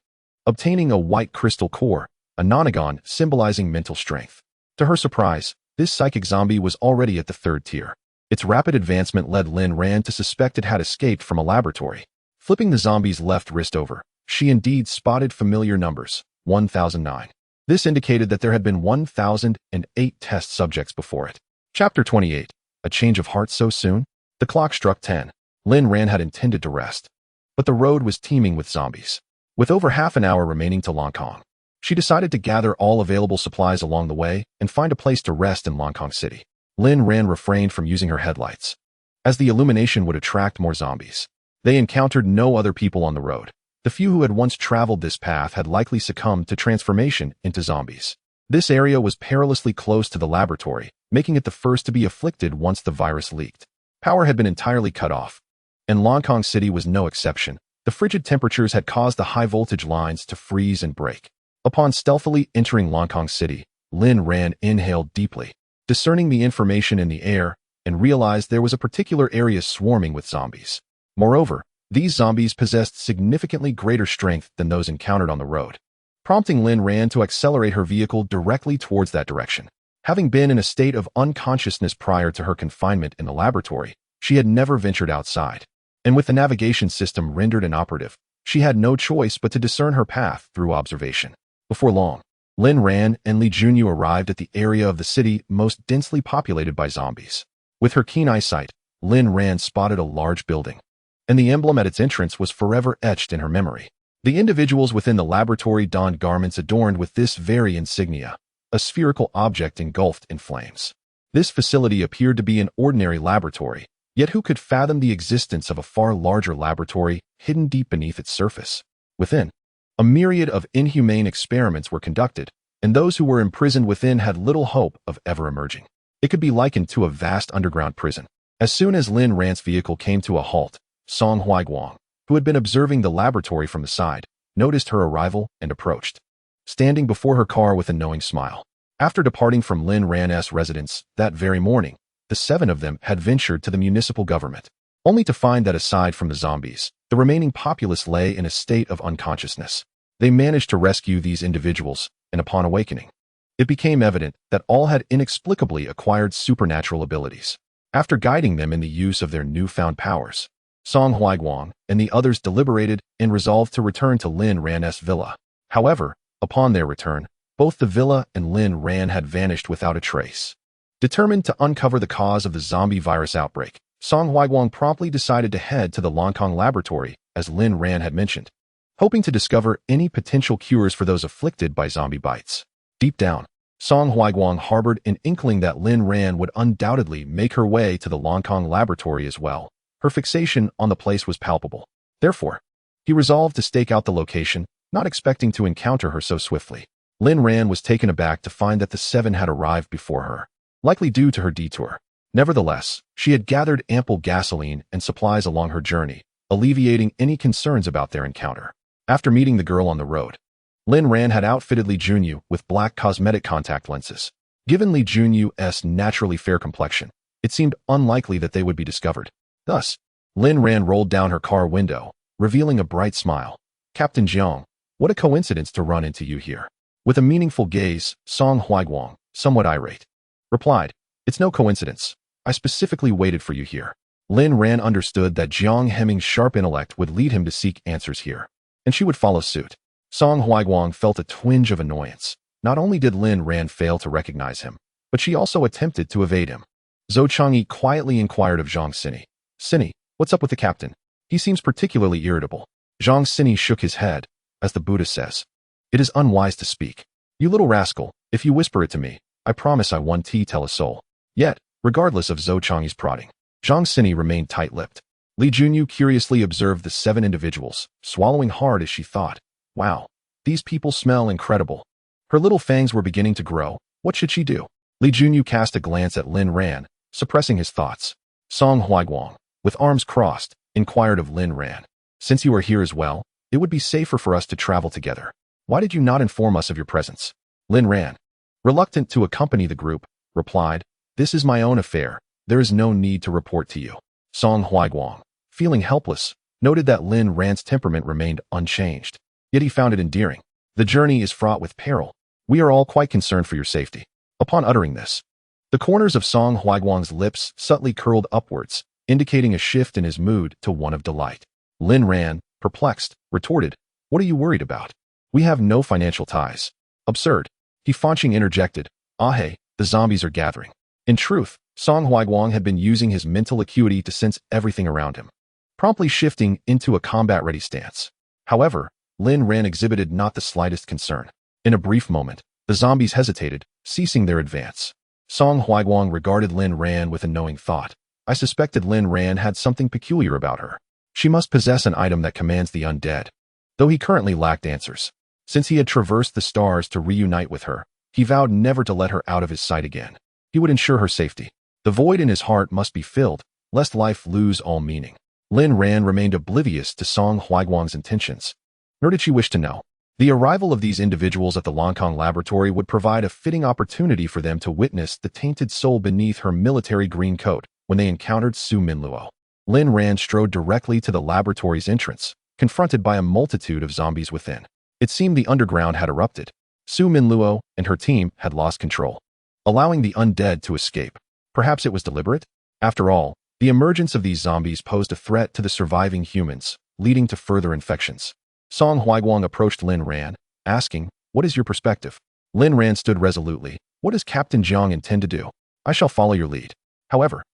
obtaining a white crystal core, a nonagon symbolizing mental strength. To her surprise, this psychic zombie was already at the 3rd tier. Its rapid advancement led Lin Ran to suspect it had escaped from a laboratory. Flipping the zombie's left wrist over, she indeed spotted familiar numbers, 1009. This indicated that there had been 1008 test subjects before it. Chapter 28. A change of heart so soon? The clock struck 10. Lin Ran had intended to rest, but the road was teeming with zombies. With over half an hour remaining to Langkong, she decided to gather all available supplies along the way and find a place to rest in Langkong City. Lin Ran refrained from using her headlights, as the illumination would attract more zombies. They encountered no other people on the road. The few who had once traveled this path had likely succumbed to transformation into zombies. This area was perilously close to the laboratory, making it the first to be afflicted once the virus leaked. Power had been entirely cut off, and Langkong City was no exception. The frigid temperatures had caused the high-voltage lines to freeze and break. Upon stealthily entering Langkong City, Lin Ran inhaled deeply, discerning the information in the air, and realized there was a particular area swarming with zombies. Moreover, these zombies possessed significantly greater strength than those encountered on the road, prompting Lin Ran to accelerate her vehicle directly towards that direction. Having been in a state of unconsciousness prior to her confinement in the laboratory, she had never ventured outside, and with the navigation system rendered inoperative, she had no choice but to discern her path through observation. Before long, Lin Ran and Li Junyu arrived at the area of the city most densely populated by zombies. With her keen eyesight, Lin Ran spotted a large building, and the emblem at its entrance was forever etched in her memory. The individuals within the laboratory donned garments adorned with this very insignia, a spherical object engulfed in flames. This facility appeared to be an ordinary laboratory, yet who could fathom the existence of a far larger laboratory hidden deep beneath its surface? Within, a myriad of inhumane experiments were conducted, and those who were imprisoned within had little hope of ever emerging. It could be likened to a vast underground prison. As soon as Lin Ran's vehicle came to a halt, Song Huaiguang, who had been observing the laboratory from the side, noticed her arrival and approached, standing before her car with a knowing smile. After departing from Lin Ran's residence that very morning, the 7 of them had ventured to the municipal government, only to find that aside from the zombies, the remaining populace lay in a state of unconsciousness. They managed to rescue these individuals, and upon awakening, it became evident that all had inexplicably acquired supernatural abilities. After guiding them in the use of their newfound powers, Song Huaiguang and the others deliberated and resolved to return to Lin Ran's villa. However, upon their return, Both the villa and Lin Ran had vanished without a trace. Determined to uncover the cause of the zombie virus outbreak, Song Huiguang promptly decided to head to the Langkong laboratory, as Lin Ran had mentioned, hoping to discover any potential cures for those afflicted by zombie bites. Deep down, Song Huiguang harbored an inkling that Lin Ran would undoubtedly make her way to the Langkong laboratory as well. Her fixation on the place was palpable. Therefore, he resolved to stake out the location, not expecting to encounter her so swiftly. Lin Ran was taken aback to find that the seven had arrived before her, likely due to her detour. Nevertheless, she had gathered ample gasoline and supplies along her journey, alleviating any concerns about their encounter. After meeting the girl on the road, Lin Ran had outfitted Li Junyu with black cosmetic contact lenses. Given Li Junyu's naturally fair complexion, it seemed unlikely that they would be discovered. Thus, Lin Ran rolled down her car window, revealing a bright smile. "Captain Jiang, what a coincidence to run into you here." With a meaningful gaze, Song Huiguang, somewhat irate, replied, "It's no coincidence. I specifically waited for you here." Lin Ran understood that Jiang Hemming's sharp intellect would lead him to seek answers here, and she would follow suit. Song Huiguang felt a twinge of annoyance. Not only did Lin Ran fail to recognize him, but she also attempted to evade him. Zhou Changyi quietly inquired of Zhang Sini. "Sini, what's up with the captain? He seems particularly irritable." Zhang Sini shook his head. "As the Buddha says, it is unwise to speak. You little rascal, if you whisper it to me, I promise I won't tell a soul." Yet, regardless of Zhou Changyi's prodding, Zhang Sini remained tight-lipped. Li Junyu curiously observed the seven individuals, swallowing hard as she thought, "Wow, these people smell incredible." Her little fangs were beginning to grow. What should she do? Li Junyu cast a glance at Lin Ran, suppressing his thoughts. Song Huiguang, with arms crossed, inquired of Lin Ran, "Since you are here as well, it would be safer for us to travel together. Why did you not inform us of your presence?" Lin Ran, reluctant to accompany the group, replied, "This is my own affair. There is no need to report to you." Song Huiguang, feeling helpless, noted that Lin Ran's temperament remained unchanged, yet he found it endearing. "The journey is fraught with peril. We are all quite concerned for your safety." Upon uttering this, the corners of Song Huiguang's lips subtly curled upwards, indicating a shift in his mood to one of delight. Lin Ran, perplexed, retorted, "What are you worried about? We have no financial ties." "Absurd." He Fanching interjected, "Ah hey, the zombies are gathering." In truth, Song Huiguang had been using his mental acuity to sense everything around him, promptly shifting into a combat-ready stance. However, Lin Ran exhibited not the slightest concern. In a brief moment, the zombies hesitated, ceasing their advance. Song Huiguang regarded Lin Ran with a knowing thought. I suspected Lin Ran had something peculiar about her. She must possess an item that commands the undead. Though he currently lacked answers, since he had traversed the stars to reunite with her, he vowed never to let her out of his sight again. He would ensure her safety. The void in his heart must be filled, lest life lose all meaning. Lin Ran remained oblivious to Song Huiguang's intentions, nor did she wish to know. The arrival of these individuals at the Langkong laboratory would provide a fitting opportunity for them to witness the tainted soul beneath her military green coat when they encountered Su Minluo. Lin Ran strode directly to the laboratory's entrance, confronted by a multitude of zombies within. It seemed the underground had erupted. Su Minluo and her team had lost control, allowing the undead to escape. Perhaps it was deliberate? After all, the emergence of these zombies posed a threat to the surviving humans, leading to further infections. Song Huiguang approached Lin Ran, asking, "What is your perspective?" Lin Ran stood resolutely. "What does Captain Jiang intend to do? I shall follow your lead." However,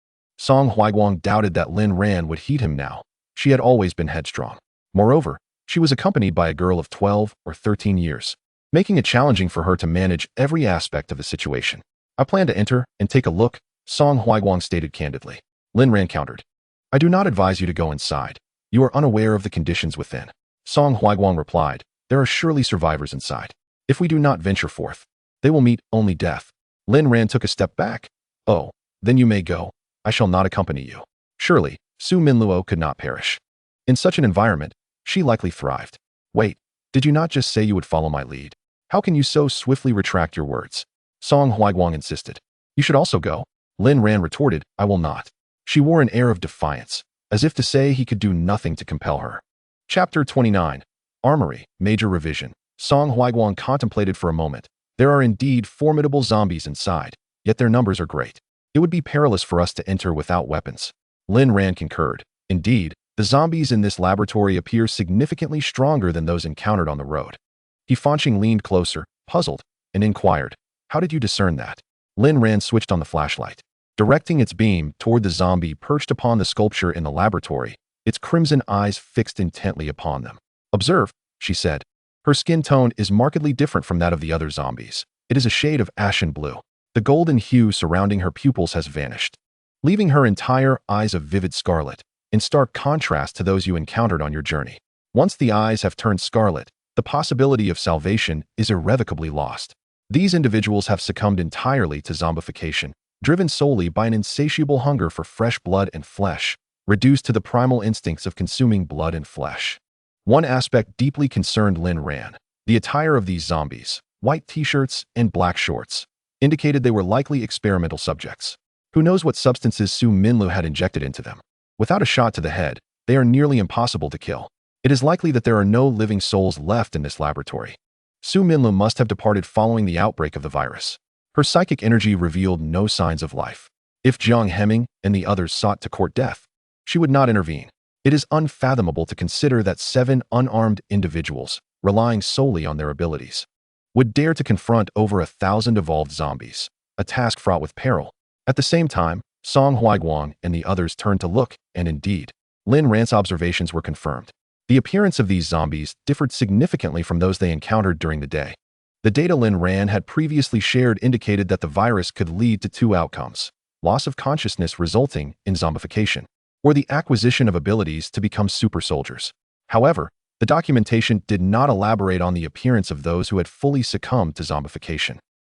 Song Huiguang doubted that Lin Ran would heed him now. She had always been headstrong. Moreover, she was accompanied by a girl of 12 or 13 years, making it challenging for her to manage every aspect of the situation. "I plan to enter and take a look," Song Huiguang stated candidly. Lin Ran countered, "I do not advise you to go inside. You are unaware of the conditions within." Song Huiguang replied, "There are surely survivors inside. If we do not venture forth, they will meet only death." Lin Ran took a step back. "Oh, then you may go. I shall not accompany you." Surely, Su Minluo could not perish. In such an environment, she likely thrived. "Wait, did you not just say you would follow my lead? How can you so swiftly retract your words?" Song Huiguang insisted. "You should also go." Lin Ran retorted, "I will not." She wore an air of defiance, as if to say he could do nothing to compel her. Chapter 29. Armory, Major Revision. Song Huiguang contemplated for a moment. There are indeed formidable zombies inside, yet their numbers are great. It would be perilous for us to enter without weapons. Lin Ran concurred. Indeed, the zombies in this laboratory appear significantly stronger than those encountered on the road. He Fanching leaned closer, puzzled, and inquired, "How did you discern that?" Lin Ran switched on the flashlight, directing its beam toward the zombie perched upon the sculpture in the laboratory, its crimson eyes fixed intently upon them. "Observe," she said. "Her skin tone is markedly different from that of the other zombies. It is a shade of ashen blue. The golden hue surrounding her pupils has vanished, leaving her entire eyes of vivid scarlet, in stark contrast to those you encountered on your journey. Once the eyes have turned scarlet, the possibility of salvation is irrevocably lost. These individuals have succumbed entirely to zombification, driven solely by an insatiable hunger for fresh blood and flesh, reduced to the primal instincts of consuming blood and flesh." One aspect deeply concerned Lin Ran. The attire of these zombies, white t-shirts and black shorts, indicated they were likely experimental subjects. Who knows what substances Su Minlu had injected into them? Without a shot to the head, they are nearly impossible to kill. It is likely that there are no living souls left in this laboratory. Su Minlu must have departed following the outbreak of the virus. Her psychic energy revealed no signs of life. If Jiang Hemming and the others sought to court death, she would not intervene. It is unfathomable to consider that 7 unarmed individuals, relying solely on their abilities, would dare to confront over 1,000 evolved zombies, a task fraught with peril. At the same time, Song Huaiguang and the others turned to look, and indeed, Lin Ran's observations were confirmed. The appearance of these zombies differed significantly from those they encountered during the day. The data Lin Ran had previously shared indicated that the virus could lead to 2 outcomes: loss of consciousness resulting in zombification, or the acquisition of abilities to become super soldiers. However, the documentation did not elaborate on the appearance of those who had fully succumbed to zombification,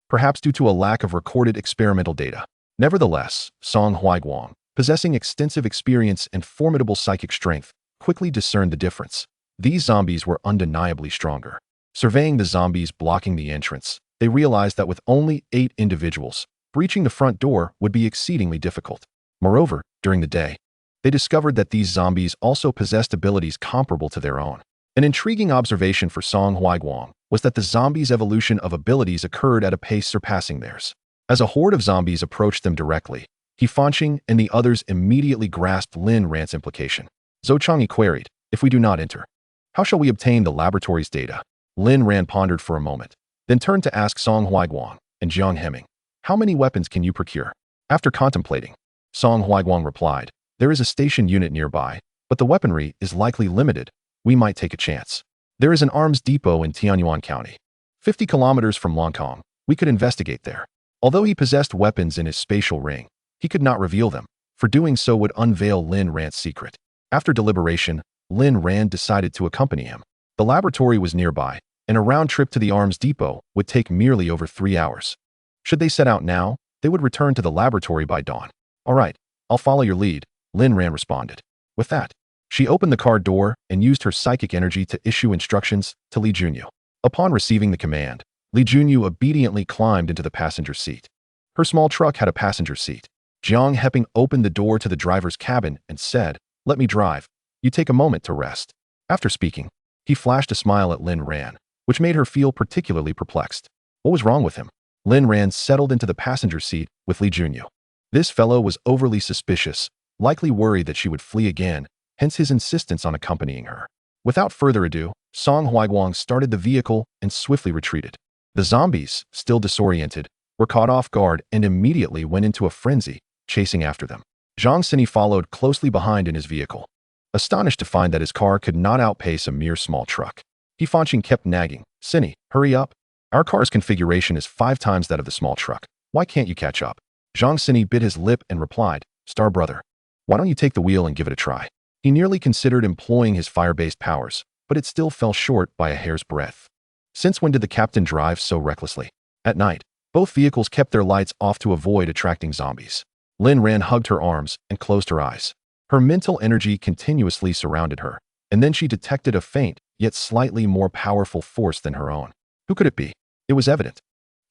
perhaps due to a lack of recorded experimental data. Nevertheless, Song Huaiguang, possessing extensive experience and formidable psychic strength, quickly discerned the difference. These zombies were undeniably stronger. Surveying the zombies blocking the entrance, they realized that with only 8 individuals, breaching the front door would be exceedingly difficult. Moreover, during the day, they discovered that these zombies also possessed abilities comparable to their own. An intriguing observation for Song Huaiguang was that the zombies' evolution of abilities occurred at a pace surpassing theirs. As a horde of zombies approached them directly, He Fanqing and the others immediately grasped Lin Ran's implication. Zhou Chang'e queried, "If we do not enter, how shall we obtain the laboratory's data?" Lin Ran pondered for a moment, then turned to ask Song Huaiguang and Jiang Hemming, "How many weapons can you procure?" After contemplating, Song Huaiguang replied, "There is a station unit nearby, but the weaponry is likely limited. We might take a chance. There is an arms depot in Tianyuan County, 50 kilometers from Langkong. We could investigate there." Although he possessed weapons in his spatial ring, he could not reveal them, for doing so would unveil Lin Ran's secret. After deliberation, Lin Ran decided to accompany him. The laboratory was nearby, and a round trip to the arms depot would take merely over 3 hours. Should they set out now, they would return to the laboratory by dawn. "All right, I'll follow your lead," Lin Ran responded. With that, she opened the car door and used her psychic energy to issue instructions to Li Junyu. Upon receiving the command, Li Junyu obediently climbed into the passenger seat. Her small truck had a passenger seat. Jiang Heping opened the door to the driver's cabin and said, "Let me drive. You take a moment to rest." After speaking, he flashed a smile at Lin Ran, which made her feel particularly perplexed. What was wrong with him? Lin Ran settled into the passenger seat with Li Junyu. This fellow was overly suspicious, likely worried that she would flee again, hence his insistence on accompanying her. Without further ado, Song Huaiguang started the vehicle and swiftly retreated. The zombies, still disoriented, were caught off guard and immediately went into a frenzy, chasing after them. Zhang Sini followed closely behind in his vehicle, astonished to find that his car could not outpace a mere small truck. He Fanqing kept nagging, "Sini, hurry up. Our car's configuration is 5 times that of the small truck. Why can't you catch up?" Zhang Sini bit his lip and replied, "Star brother, why don't you take the wheel and give it a try?" He nearly considered employing his fire-based powers, but it still fell short by a hair's breadth. Since when did the captain drive so recklessly? At night, both vehicles kept their lights off to avoid attracting zombies. Lin Ran hugged her arms and closed her eyes. Her mental energy continuously surrounded her, and then she detected a faint, yet slightly more powerful force than her own. Who could it be? It was evident.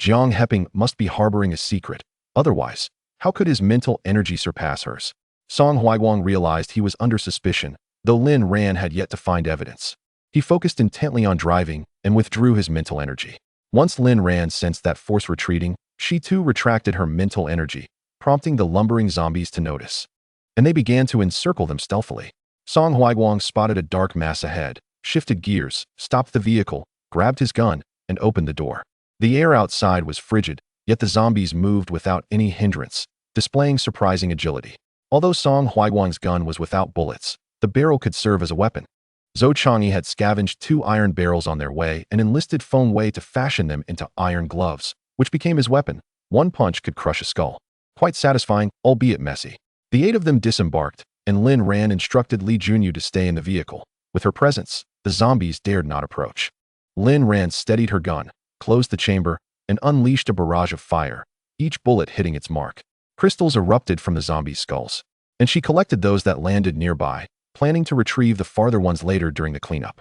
Jiang Heping must be harboring a secret. Otherwise, how could his mental energy surpass hers? Song Huaiguang realized he was under suspicion, though Lin Ran had yet to find evidence. He focused intently on driving and withdrew his mental energy. Once Lin Ran sensed that force retreating, she too retracted her mental energy, prompting the lumbering zombies to notice. And they began to encircle them stealthily. Song Huaiguang spotted a dark mass ahead, shifted gears, stopped the vehicle, grabbed his gun, and opened the door. The air outside was frigid, yet the zombies moved without any hindrance, displaying surprising agility. Although Song Huiguang's gun was without bullets, the barrel could serve as a weapon. Zhou Chang'e had scavenged 2 iron barrels on their way and enlisted Feng Wei to fashion them into iron gloves, which became his weapon. One punch could crush a skull. Quite satisfying, albeit messy. The 8 of them disembarked, and Lin Ran instructed Li Junyu to stay in the vehicle. With her presence, the zombies dared not approach. Lin Ran steadied her gun, closed the chamber, and unleashed a barrage of fire, each bullet hitting its mark. Crystals erupted from the zombies' skulls, and she collected those that landed nearby, planning to retrieve the farther ones later during the cleanup.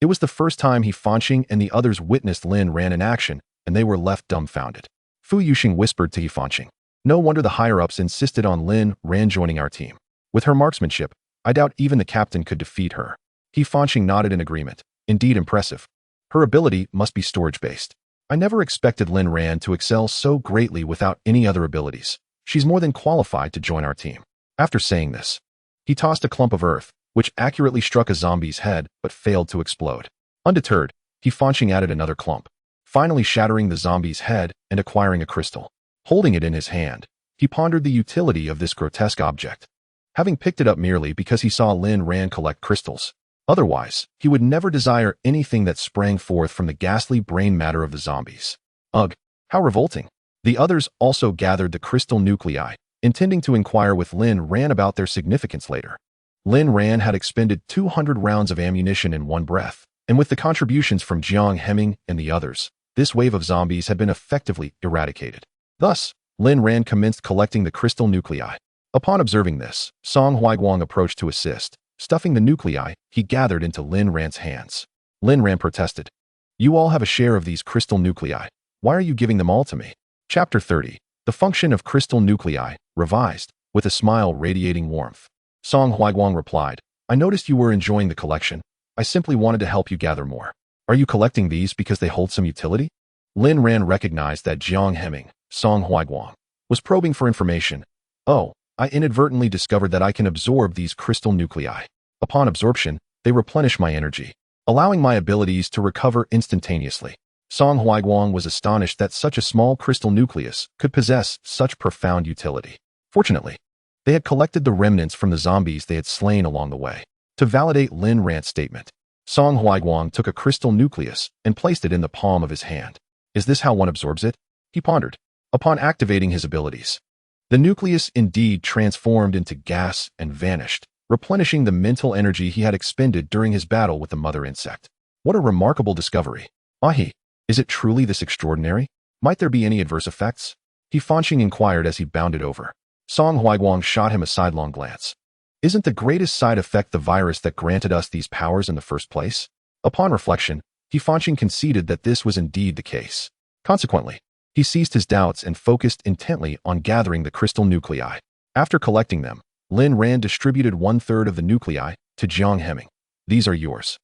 It was the first time He Fanqing and the others witnessed Lin Ran in action, and they were left dumbfounded. Fu Yuxing whispered to He Fanqing, "No wonder the higher-ups insisted on Lin Ran joining our team. With her marksmanship, I doubt even the captain could defeat her." He Fanqing nodded in agreement. Indeed impressive. Her ability must be storage-based. I never expected Lin Ran to excel so greatly without any other abilities. She's more than qualified to join our team. After saying this, he tossed a clump of earth, which accurately struck a zombie's head but failed to explode. Undeterred, He Fanqing added another clump, finally shattering the zombie's head and acquiring a crystal. Holding it in his hand, he pondered the utility of this grotesque object. Having picked it up merely because he saw Lin Ran collect crystals. Otherwise, he would never desire anything that sprang forth from the ghastly brain matter of the zombies. Ugh, how revolting. The others also gathered the crystal nuclei, intending to inquire with Lin Ran about their significance later. Lin Ran had expended 200 rounds of ammunition in one breath, and with the contributions from Jiang Hemming and the others, this wave of zombies had been effectively eradicated. Thus, Lin Ran commenced collecting the crystal nuclei. Upon observing this, Song Huiguang approached to assist. Stuffing the nuclei, he gathered into Lin Ran's hands. Lin Ran protested, "You all have a share of these crystal nuclei. Why are you giving them all to me?" Chapter 30. The Function of Crystal Nuclei, revised, with a smile radiating warmth. Song Huiguang replied, "I noticed you were enjoying the collection. I simply wanted to help you gather more. Are you collecting these because they hold some utility?" Lin Ran recognized that Jiang Hemming, Song Huiguang, was probing for information. "Oh, I inadvertently discovered that I can absorb these crystal nuclei. Upon absorption, they replenish my energy, allowing my abilities to recover instantaneously." Song Huiguang was astonished that such a small crystal nucleus could possess such profound utility. Fortunately, they had collected the remnants from the zombies they had slain along the way. To validate Lin Ran's statement, Song Huiguang took a crystal nucleus and placed it in the palm of his hand. "Is this how one absorbs it?" he pondered. Upon activating his abilities, the nucleus indeed transformed into gas and vanished, replenishing the mental energy he had expended during his battle with the mother insect. What a remarkable discovery. Ahi, is it truly this extraordinary? Might there be any adverse effects? He Fanqing inquired as he bounded over. Song Huiguang shot him a sidelong glance. Isn't the greatest side effect the virus that granted us these powers in the first place? Upon reflection, He Fanqing conceded that this was indeed the case. Consequently, he ceased his doubts and focused intently on gathering the crystal nuclei. After collecting them, Lin Ran distributed 1/3 of the nuclei to Jiang Hemming. "These are yours.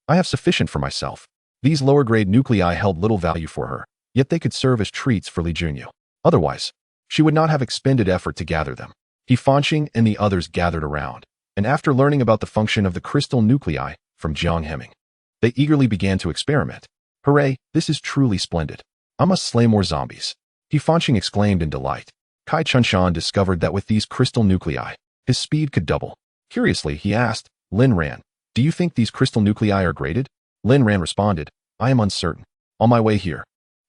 I have sufficient for myself." These lower-grade nuclei held little value for her, yet they could serve as treats for Li Junyu. Otherwise, she would not have expended effort to gather them. He Fanqing and the others gathered around, and after learning about the function of the crystal nuclei from Jiang Hemming, they eagerly began to experiment. "Hooray, this is truly splendid. I must slay more zombies," He Fanqing exclaimed in delight. Kai Chunshan discovered that with these crystal nuclei, his speed could double. Curiously, he asked, "Lin Ran, do you think these crystal nuclei are graded?" Lin Ran responded, "I am uncertain. On my way here,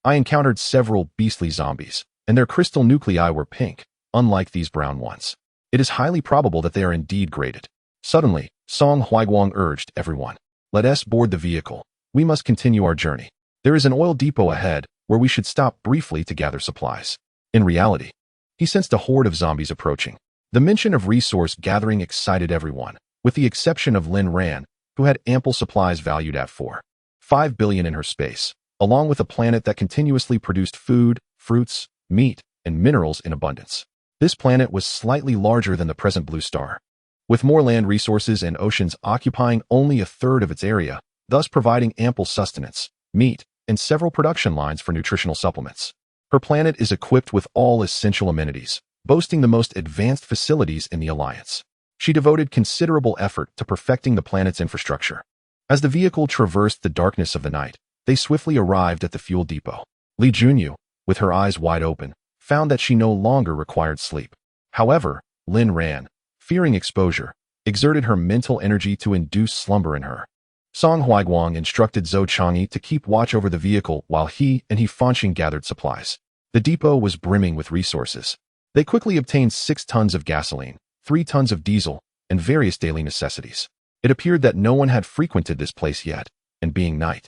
I encountered several beastly zombies, and their crystal nuclei were pink, unlike these brown ones. It is highly probable that they are indeed graded." Suddenly, Song Huiguang urged everyone, "Let us board the vehicle. We must continue our journey. There is an oil depot ahead where we should stop briefly to gather supplies." In reality, he sensed a horde of zombies approaching. The mention of resource gathering excited everyone, with the exception of Lin Ran, who had ample supplies valued at 4.5 billion in her space, along with a planet that continuously produced food, fruits, meat, and minerals in abundance. This planet was slightly larger than the present blue star, with more land resources and oceans occupying only 1/3 of its area, thus providing ample sustenance, meat, and several production lines for nutritional supplements. Her planet is equipped with all essential amenities, boasting the most advanced facilities in the Alliance. She devoted considerable effort to perfecting the planet's infrastructure. As the vehicle traversed the darkness of the night, they swiftly arrived at the fuel depot. Li Junyu, with her eyes wide open, found that she no longer required sleep. However, Lin Ran, fearing exposure, exerted her mental energy to induce slumber in her. Song Huaiguang instructed Zhou Chang'e to keep watch over the vehicle while he and He Fanxing gathered supplies. The depot was brimming with resources. They quickly obtained 6 tons of gasoline, 3 tons of diesel, and various daily necessities. It appeared that no one had frequented this place yet, and being night,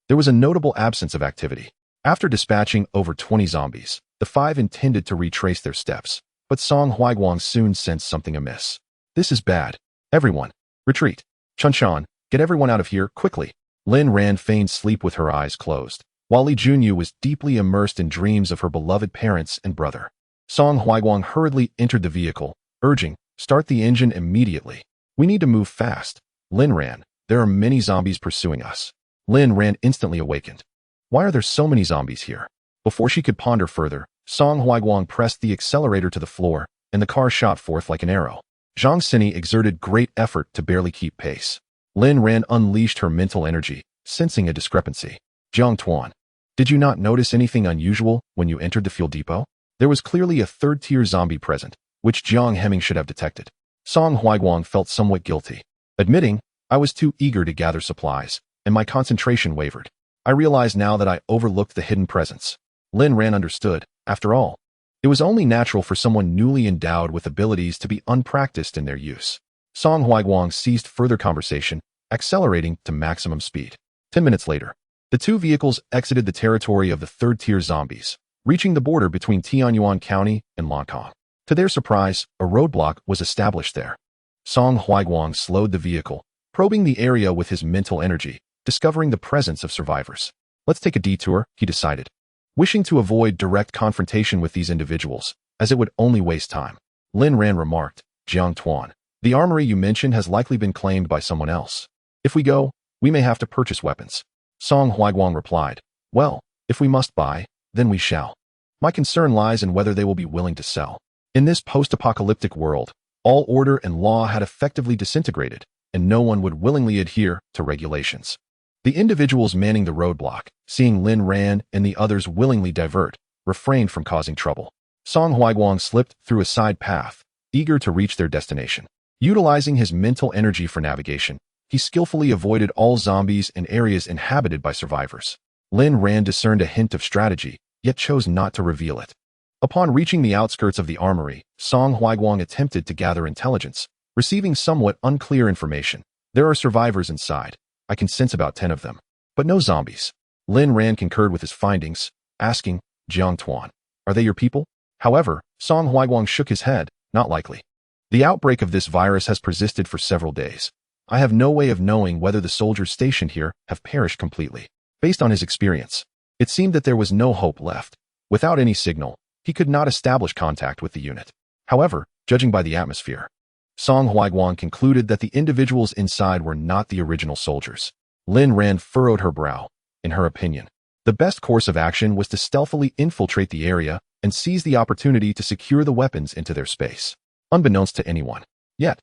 there was a notable absence of activity. After dispatching over 20 zombies, the 5 intended to retrace their steps, but Song Huaiguang soon sensed something amiss. This is bad. Everyone, retreat. Chunshan, get everyone out of here, quickly. Lin Ran feigned sleep with her eyes closed, while Li Junyu was deeply immersed in dreams of her beloved parents and brother. Song Huaiguang hurriedly entered the vehicle, urging, start the engine immediately. We need to move fast. Lin Ran, there are many zombies pursuing us. Lin Ran instantly awakened. Why are there so many zombies here? Before she could ponder further, Song Huaiguang pressed the accelerator to the floor, and the car shot forth like an arrow. Zhang Sini exerted great effort to barely keep pace. Lin Ran unleashed her mental energy, sensing a discrepancy. Jiang Tuan, did you not notice anything unusual when you entered the fuel depot? There was clearly a third-tier zombie present, which Jiang Hemming should have detected. Song Huaiguang felt somewhat guilty, admitting, I was too eager to gather supplies, and my concentration wavered. I realize now that I overlooked the hidden presence. Lin Ran understood, after all. It was only natural for someone newly endowed with abilities to be unpracticed in their use. Song Huaiguang ceased further conversation, accelerating to maximum speed. 10 minutes later, the 2 vehicles exited the territory of the third-tier zombies, reaching the border between Tianyuan County and Lancang. To their surprise, a roadblock was established there. Song Huaiguang slowed the vehicle, probing the area with his mental energy, discovering the presence of survivors. Let's take a detour, he decided, wishing to avoid direct confrontation with these individuals, as it would only waste time. Lin Ran remarked, Jiang Tuan, the armory you mentioned has likely been claimed by someone else. If we go, we may have to purchase weapons. Song Huaiguang replied, well, if we must buy, then we shall. My concern lies in whether they will be willing to sell. In this post-apocalyptic world, all order and law had effectively disintegrated, and no one would willingly adhere to regulations. The individuals manning the roadblock, seeing Lin Ran and the others willingly divert, refrained from causing trouble. Song Huaiguang slipped through a side path, eager to reach their destination. Utilizing his mental energy for navigation, he skillfully avoided all zombies and areas inhabited by survivors. Lin Ran discerned a hint of strategy, yet chose not to reveal it. Upon reaching the outskirts of the armory, Song Huaiguang attempted to gather intelligence, receiving somewhat unclear information. There are survivors inside. I can sense about 10 of them, but no zombies. Lin Ran concurred with his findings, asking, Jiang Tuan, are they your people? However, Song Huaiguang shook his head, not likely. The outbreak of this virus has persisted for several days. I have no way of knowing whether the soldiers stationed here have perished completely. Based on his experience, it seemed that there was no hope left. Without any signal, he could not establish contact with the unit. However, judging by the atmosphere, Song Huaiguang concluded that the individuals inside were not the original soldiers. Lin Ran furrowed her brow. In her opinion, the best course of action was to stealthily infiltrate the area and seize the opportunity to secure the weapons into their space, unbeknownst to anyone. Yet,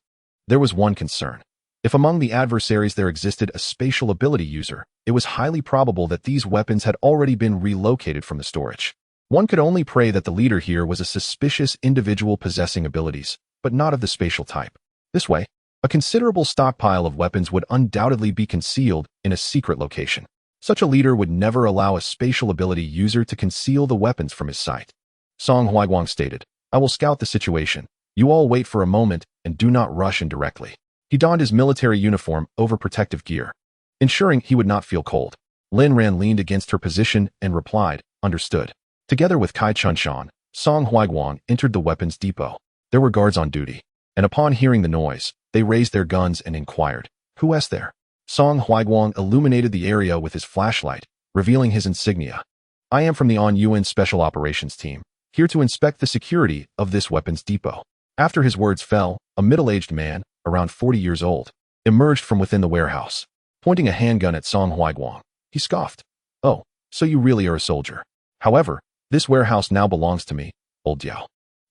there was one concern. If among the adversaries there existed a spatial ability user, it was highly probable that these weapons had already been relocated from the storage. One could only pray that the leader here was a suspicious individual possessing abilities, but not of the spatial type. This way, a considerable stockpile of weapons would undoubtedly be concealed in a secret location. Such a leader would never allow a spatial ability user to conceal the weapons from his sight. Song Huaiguang stated, I will scout the situation. You all wait for a moment and do not rush in directly. He donned his military uniform over protective gear, ensuring he would not feel cold. Lin Ran leaned against her position and replied, understood. Together with Kai Chunshan, Song Huaiguang entered the weapons depot. There were guards on duty, and upon hearing the noise, they raised their guns and inquired, who is there? Song Huaiguang illuminated the area with his flashlight, revealing his insignia. I am from the UN Special Operations Team, here to inspect the security of this weapons depot. After his words fell, a middle-aged man, around 40 years old, emerged from within the warehouse. Pointing a handgun at Song Huaiguang, he scoffed. Oh, so you really are a soldier. However, this warehouse now belongs to me, old Jiao.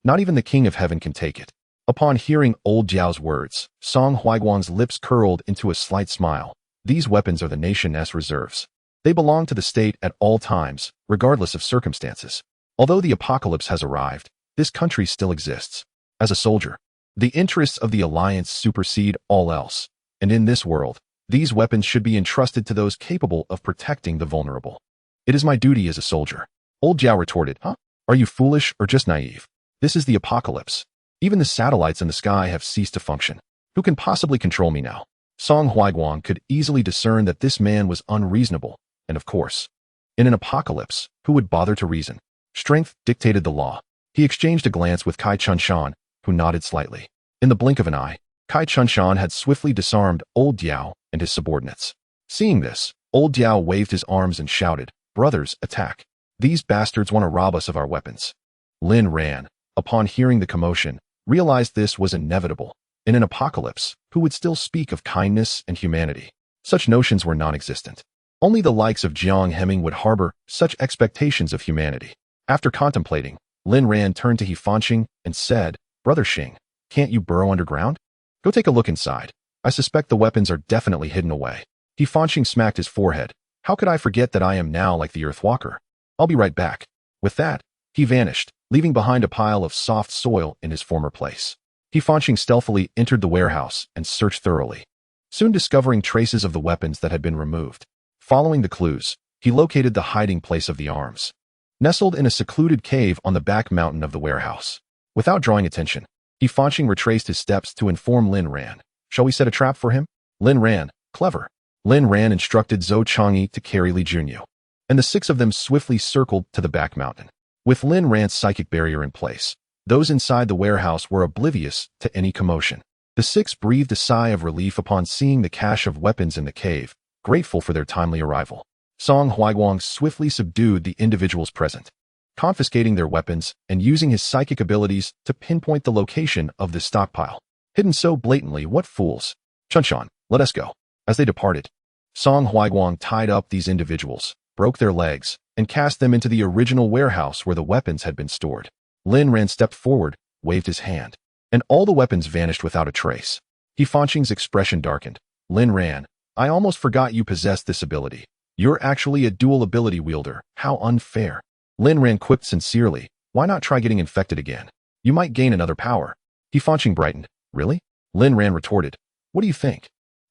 Not even the King of Heaven can take it. Upon hearing old Jiao's words, Song Huaiguang's lips curled into a slight smile. These weapons are the nation's reserves. They belong to the state at all times, regardless of circumstances. Although the apocalypse has arrived, this country still exists. As a soldier, the interests of the Alliance supersede all else, and in this world, these weapons should be entrusted to those capable of protecting the vulnerable. It is my duty as a soldier. Old Jiao retorted, Huh? Are you foolish or just naive? This is the apocalypse. Even the satellites in the sky have ceased to function. Who can possibly control me now? Song Huaiguang could easily discern that this man was unreasonable, and of course, in an apocalypse, who would bother to reason? Strength dictated the law. He exchanged a glance with Kai Chunshan, who nodded slightly. In the blink of an eye, Kai Chunshan had swiftly disarmed Old Diao and his subordinates. Seeing this, Old Diao waved his arms and shouted, Brothers, attack. These bastards want to rob us of our weapons. Lin Ran, upon hearing the commotion, realized this was inevitable. In an apocalypse, who would still speak of kindness and humanity? Such notions were non-existent. Only the likes of Jiang Heming would harbor such expectations of humanity. After contemplating, Lin Ran turned to He Fanqing and said, Brother Xing, can't you burrow underground? Go take a look inside. I suspect the weapons are definitely hidden away. He Fanqing smacked his forehead. How could I forget that I am now like the Earthwalker? I'll be right back. With that, he vanished, leaving behind a pile of soft soil in his former place. He Fanqing stealthily entered the warehouse and searched thoroughly, soon discovering traces of the weapons that had been removed. Following the clues, he located the hiding place of the arms, nestled in a secluded cave on the back mountain of the warehouse. Without drawing attention, He Fanqing retraced his steps to inform Lin Ran. Shall we set a trap for him? Lin Ran, clever. Lin Ran instructed Zhou Changyi to carry Li Junyu, and the six of them swiftly circled to the back mountain. With Lin Ran's psychic barrier in place, those inside the warehouse were oblivious to any commotion. The six breathed a sigh of relief upon seeing the cache of weapons in the cave, grateful for their timely arrival. Song Huaiguang swiftly subdued the individuals present, confiscating their weapons and using his psychic abilities to pinpoint the location of the stockpile. Hidden so blatantly, what fools. Chunshan, let us go. As they departed, Song Huaiguang tied up these individuals, broke their legs, and cast them into the original warehouse where the weapons had been stored. Lin Ran stepped forward, waved his hand, and all the weapons vanished without a trace. He Fanqing's expression darkened. Lin Ran, I almost forgot you possessed this ability. You're actually a dual ability wielder. How unfair. Lin Ran quipped sincerely, why not try getting infected again? You might gain another power. He Fanqing brightened. Really? Lin Ran retorted. What do you think?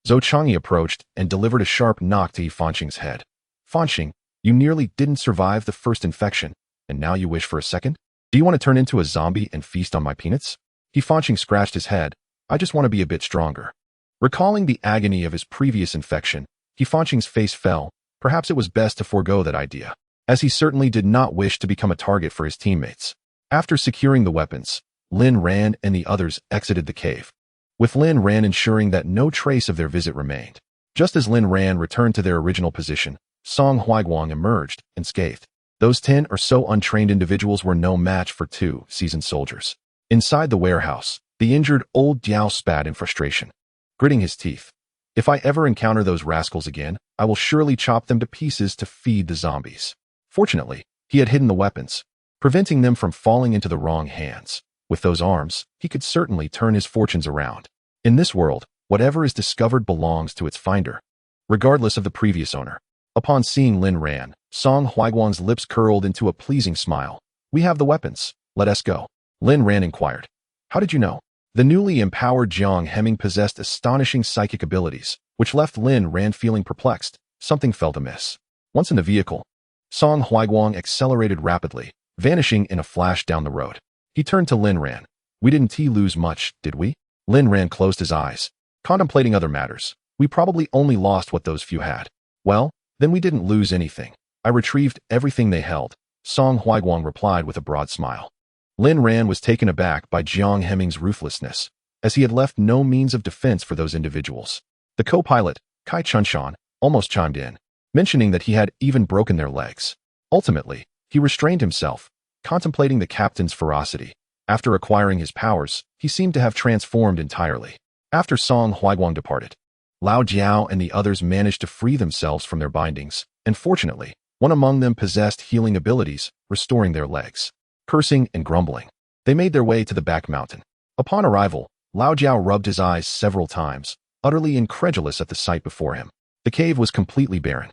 Zhou Changyi approached and delivered a sharp knock to He Fanqing's head. Fanqing, you nearly didn't survive the first infection, and now you wish for a second? Do you want to turn into a zombie and feast on my peanuts? He Fanqing scratched his head. I just want to be a bit stronger. Recalling the agony of his previous infection, He Fanqing's face fell. Perhaps it was best to forego that idea, as he certainly did not wish to become a target for his teammates. After securing the weapons, Lin Ran and the others exited the cave, with Lin Ran ensuring that no trace of their visit remained. Just as Lin Ran returned to their original position, Song Huaiguang emerged, unscathed. Those 10 or so untrained individuals were no match for 2 seasoned soldiers. Inside the warehouse, the injured Old Diao spat in frustration, gritting his teeth. If I ever encounter those rascals again, I will surely chop them to pieces to feed the zombies. Fortunately, he had hidden the weapons, preventing them from falling into the wrong hands. With those arms, he could certainly turn his fortunes around. In this world, whatever is discovered belongs to its finder, regardless of the previous owner. Upon seeing Lin Ran, Song Huaiguang's lips curled into a pleasing smile. We have the weapons. Let us go. Lin Ran inquired. How did you know? The newly empowered Jiang Heming possessed astonishing psychic abilities, which left Lin Ran feeling perplexed. Something felt amiss. Once in the vehicle, Song Huaiguang accelerated rapidly, vanishing in a flash down the road. He turned to Lin Ran. We didn't lose much, did we? Lin Ran closed his eyes, contemplating other matters. We probably only lost what those few had. Well, then we didn't lose anything. I retrieved everything they held. Song Huaiguang replied with a broad smile. Lin Ran was taken aback by Jiang Heming's ruthlessness, as he had left no means of defense for those individuals. The co-pilot, Kai Chunshan, almost chimed in, mentioning that he had even broken their legs. Ultimately, he restrained himself, contemplating the captain's ferocity. After acquiring his powers, he seemed to have transformed entirely. After Song Huaiguang departed, Lao Jiao and the others managed to free themselves from their bindings, and fortunately, one among them possessed healing abilities, restoring their legs. Cursing and grumbling, they made their way to the back mountain. Upon arrival, Lao Jiao rubbed his eyes several times, utterly incredulous at the sight before him. The cave was completely barren.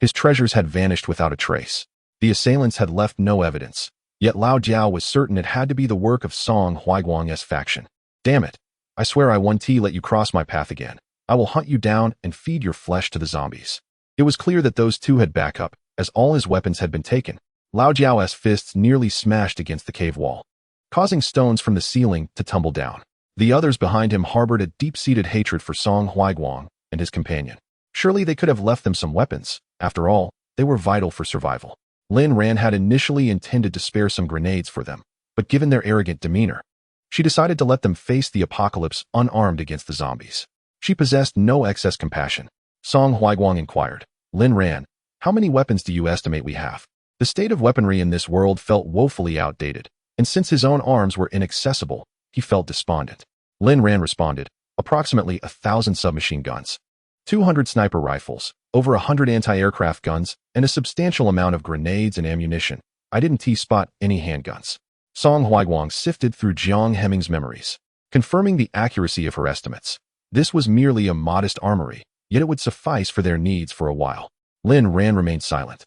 His treasures had vanished without a trace. The assailants had left no evidence, yet Lao Jiao was certain it had to be the work of Song Huaiguang's faction. Damn it. I swear I won't let you cross my path again. I will hunt you down and feed your flesh to the zombies. It was clear that those two had backup, as all his weapons had been taken. Lao Jiao's fists nearly smashed against the cave wall, causing stones from the ceiling to tumble down. The others behind him harbored a deep-seated hatred for Song Huaiguang and his companion. Surely they could have left them some weapons. After all, they were vital for survival. Lin Ran had initially intended to spare some grenades for them, but given their arrogant demeanor, she decided to let them face the apocalypse unarmed against the zombies. She possessed no excess compassion. Song Huaiguang inquired, Lin Ran, how many weapons do you estimate we have? The state of weaponry in this world felt woefully outdated, and since his own arms were inaccessible, he felt despondent. Lin Ran responded, approximately 1,000 submachine guns, 200 sniper rifles, over 100 anti-aircraft guns, and a substantial amount of grenades and ammunition. I didn't spot any handguns. Song Huaiguang sifted through Jiang Hemming's memories, confirming the accuracy of her estimates. This was merely a modest armory, yet it would suffice for their needs for a while. Lin Ran remained silent,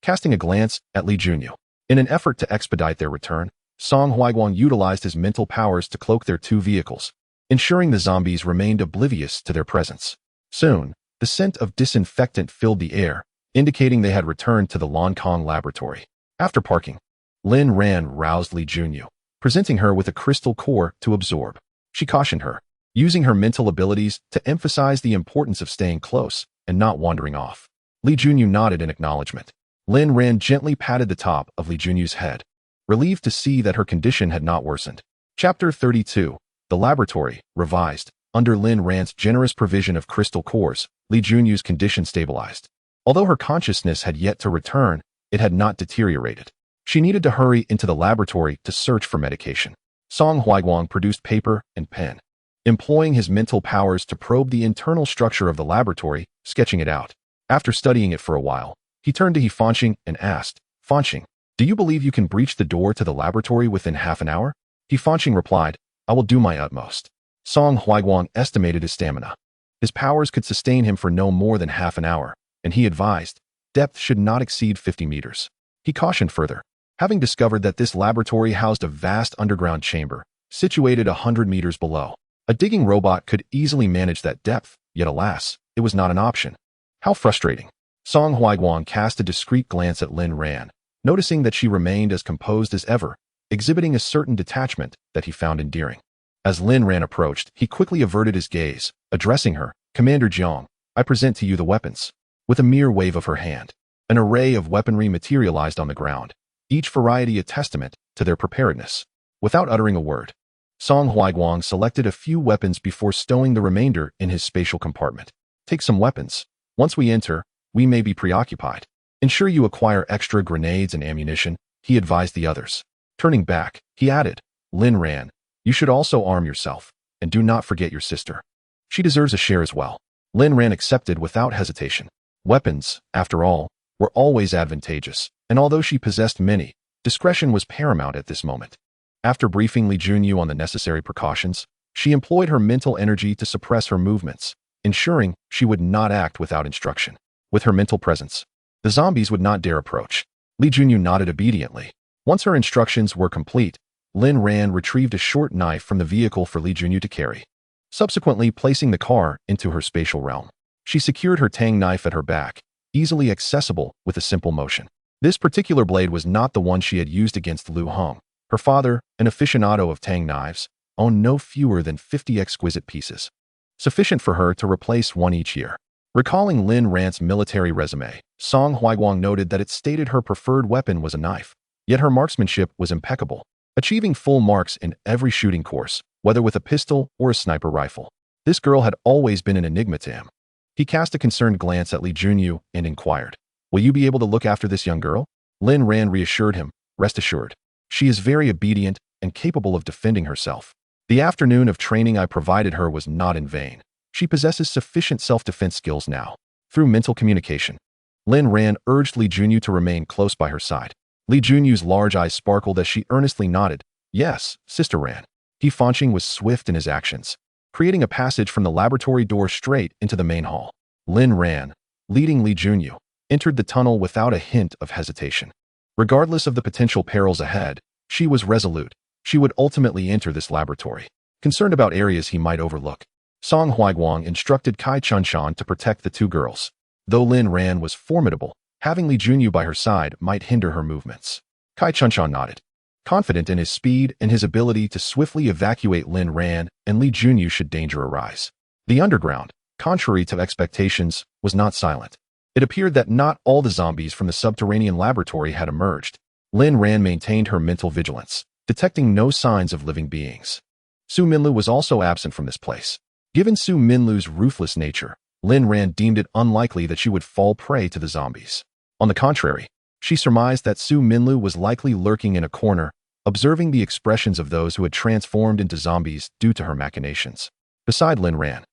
casting a glance at Li Junyu. In an effort to expedite their return, Song Huaiguang utilized his mental powers to cloak their two vehicles, ensuring the zombies remained oblivious to their presence. Soon, the scent of disinfectant filled the air, indicating they had returned to the Loncong laboratory. After parking, Lin Ran roused Li Junyu, presenting her with a crystal core to absorb. She cautioned her, using her mental abilities to emphasize the importance of staying close and not wandering off. Li Junyu nodded in acknowledgement. Lin Ran gently patted the top of Li Junyu's head, relieved to see that her condition had not worsened. Chapter 32. The Laboratory, revised. Under Lin Ran's generous provision of crystal cores, Li Junyu's condition stabilized. Although her consciousness had yet to return, it had not deteriorated. She needed to hurry into the laboratory to search for medication. Song Huaiguang produced paper and pen, employing his mental powers to probe the internal structure of the laboratory, sketching it out. After studying it for a while, he turned to Fanqing and asked, Fanqing, do you believe you can breach the door to the laboratory within half an hour? Fanqing replied, I will do my utmost. Song Huaiguang estimated his stamina. His powers could sustain him for no more than half an hour, and he advised, depth should not exceed 50 meters. He cautioned further, having discovered that this laboratory housed a vast underground chamber, situated 100 meters below. A digging robot could easily manage that depth, yet alas, it was not an option. How frustrating. Song Huaiguang cast a discreet glance at Lin Ran, noticing that she remained as composed as ever, exhibiting a certain detachment that he found endearing. As Lin Ran approached, he quickly averted his gaze, addressing her, Commander Jiang, I present to you the weapons. With a mere wave of her hand, an array of weaponry materialized on the ground, each variety a testament to their preparedness. Without uttering a word, Song Huaiguang selected a few weapons before stowing the remainder in his spatial compartment. Take some weapons. Once we enter, we may be preoccupied. Ensure you acquire extra grenades and ammunition, he advised the others. Turning back, he added, Lin Ran, you should also arm yourself, and do not forget your sister. She deserves a share as well. Lin Ran accepted without hesitation. Weapons, after all, were always advantageous, and although she possessed many, discretion was paramount at this moment. After briefing Li Junyu on the necessary precautions, she employed her mental energy to suppress her movements, ensuring she would not act without instruction. With her mental presence, the zombies would not dare approach. Li Junyu nodded obediently. Once her instructions were complete, Lin Ran retrieved a short knife from the vehicle for Li Junyu to carry, subsequently placing the car into her spatial realm. She secured her tang knife at her back, easily accessible with a simple motion. This particular blade was not the one she had used against Lu Hong. Her father, an aficionado of tang knives, owned no fewer than 50 exquisite pieces, sufficient for her to replace one each year. Recalling Lin Ran's military resume, Song Huaiguang noted that it stated her preferred weapon was a knife, yet her marksmanship was impeccable, achieving full marks in every shooting course, whether with a pistol or a sniper rifle. This girl had always been an enigma to him. He cast a concerned glance at Li Junyu and inquired, will you be able to look after this young girl? Lin Ran reassured him, rest assured. She is very obedient and capable of defending herself. The afternoon of training I provided her was not in vain. She possesses sufficient self-defense skills now. Through mental communication, Lin Ran urged Li Junyu to remain close by her side. Li Junyu's large eyes sparkled as she earnestly nodded, yes, Sister Ran. Fanqing was swift in his actions, creating a passage from the laboratory door straight into the main hall. Lin Ran, leading Li Junyu, entered the tunnel without a hint of hesitation. Regardless of the potential perils ahead, she was resolute. She would ultimately enter this laboratory. Concerned about areas he might overlook, Song Huiguang instructed Kai Chunshan to protect the two girls. Though Lin Ran was formidable, having Li Junyu by her side might hinder her movements. Kai Chunshan nodded, confident in his speed and his ability to swiftly evacuate Lin Ran and Li Junyu should danger arise. The underground, contrary to expectations, was not silent. It appeared that not all the zombies from the subterranean laboratory had emerged. Lin Ran maintained her mental vigilance, detecting no signs of living beings. Su Minlu was also absent from this place. Given Su Minlu's ruthless nature, Lin Ran deemed it unlikely that she would fall prey to the zombies. On the contrary, she surmised that Su Minlu was likely lurking in a corner, observing the expressions of those who had transformed into zombies due to her machinations. Beside Lin Ran,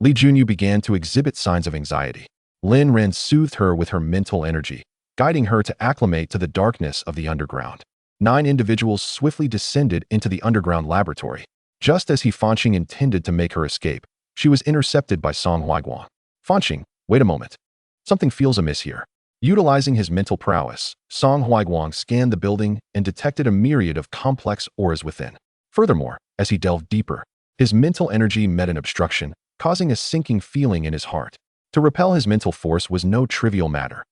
Li Junyu began to exhibit signs of anxiety. Lin Ran soothed her with her mental energy, guiding her to acclimate to the darkness of the underground. 9 individuals swiftly descended into the underground laboratory. Just as Fanqing intended to make her escape, she was intercepted by Song Huiguang. Fanqing, wait a moment. Something feels amiss here. Utilizing his mental prowess, Song Huiguang scanned the building and detected a myriad of complex auras within. Furthermore, as he delved deeper, his mental energy met an obstruction, causing a sinking feeling in his heart. To repel his mental force was no trivial matter.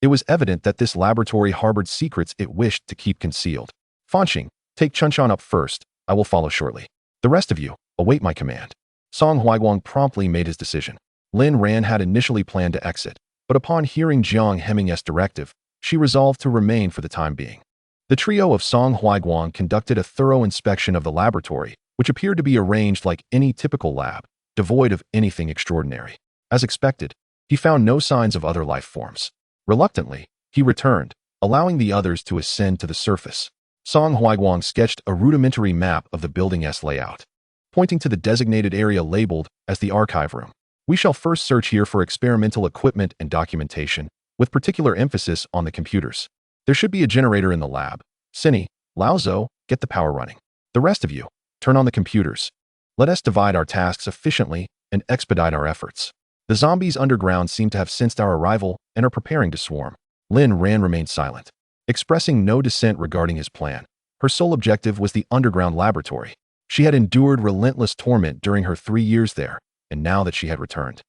It was evident that this laboratory harbored secrets it wished to keep concealed. Fanqing, take Chunshan up first. I will follow shortly. The rest of you, await my command. Song Huiguang promptly made his decision. Lin Ran had initially planned to exit, but upon hearing Jiang Heming's directive, she resolved to remain for the time being. The trio of Song Huiguang conducted a thorough inspection of the laboratory, which appeared to be arranged like any typical lab, devoid of anything extraordinary. As expected, he found no signs of other life forms. Reluctantly, he returned, allowing the others to ascend to the surface. Song Huiguang sketched a rudimentary map of the building's layout, pointing to the designated area labeled as the archive room. We shall first search here for experimental equipment and documentation, with particular emphasis on the computers. There should be a generator in the lab. Cinny, Laozhou, get the power running. The rest of you, turn on the computers. Let us divide our tasks efficiently and expedite our efforts. The zombies underground seem to have sensed our arrival and are preparing to swarm. Lin Ran remained silent, expressing no dissent regarding his plan. Her sole objective was the underground laboratory. She had endured relentless torment during her 3 years there, and now that she had returned,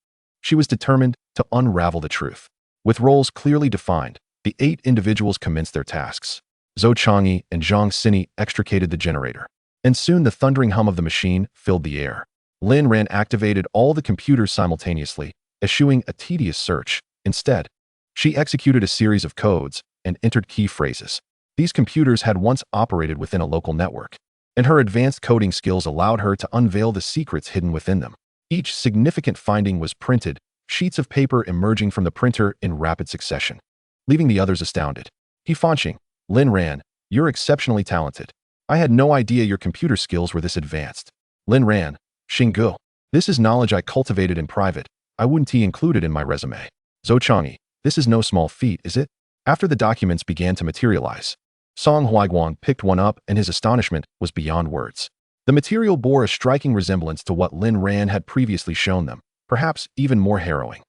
she was determined to unravel the truth. With roles clearly defined, the 8 individuals commenced their tasks. Zhou Changyi and Zhang Xinyi extricated the generator, and soon the thundering hum of the machine filled the air. Lin Ran activated all the computers simultaneously, eschewing a tedious search. Instead, she executed a series of codes and entered key phrases. These computers had once operated within a local network, and her advanced coding skills allowed her to unveil the secrets hidden within them. Each significant finding was printed, sheets of paper emerging from the printer in rapid succession, leaving the others astounded. Fanqing, Lin Ran, you're exceptionally talented. I had no idea your computer skills were this advanced. Lin Ran, Xinggu, this is knowledge I cultivated in private. I wouldn't include it in my resume. Zhou Changyi, this is no small feat, is it? After the documents began to materialize, Song Huiguang picked one up and his astonishment was beyond words. The material bore a striking resemblance to what Lin Ran had previously shown them, perhaps even more harrowing.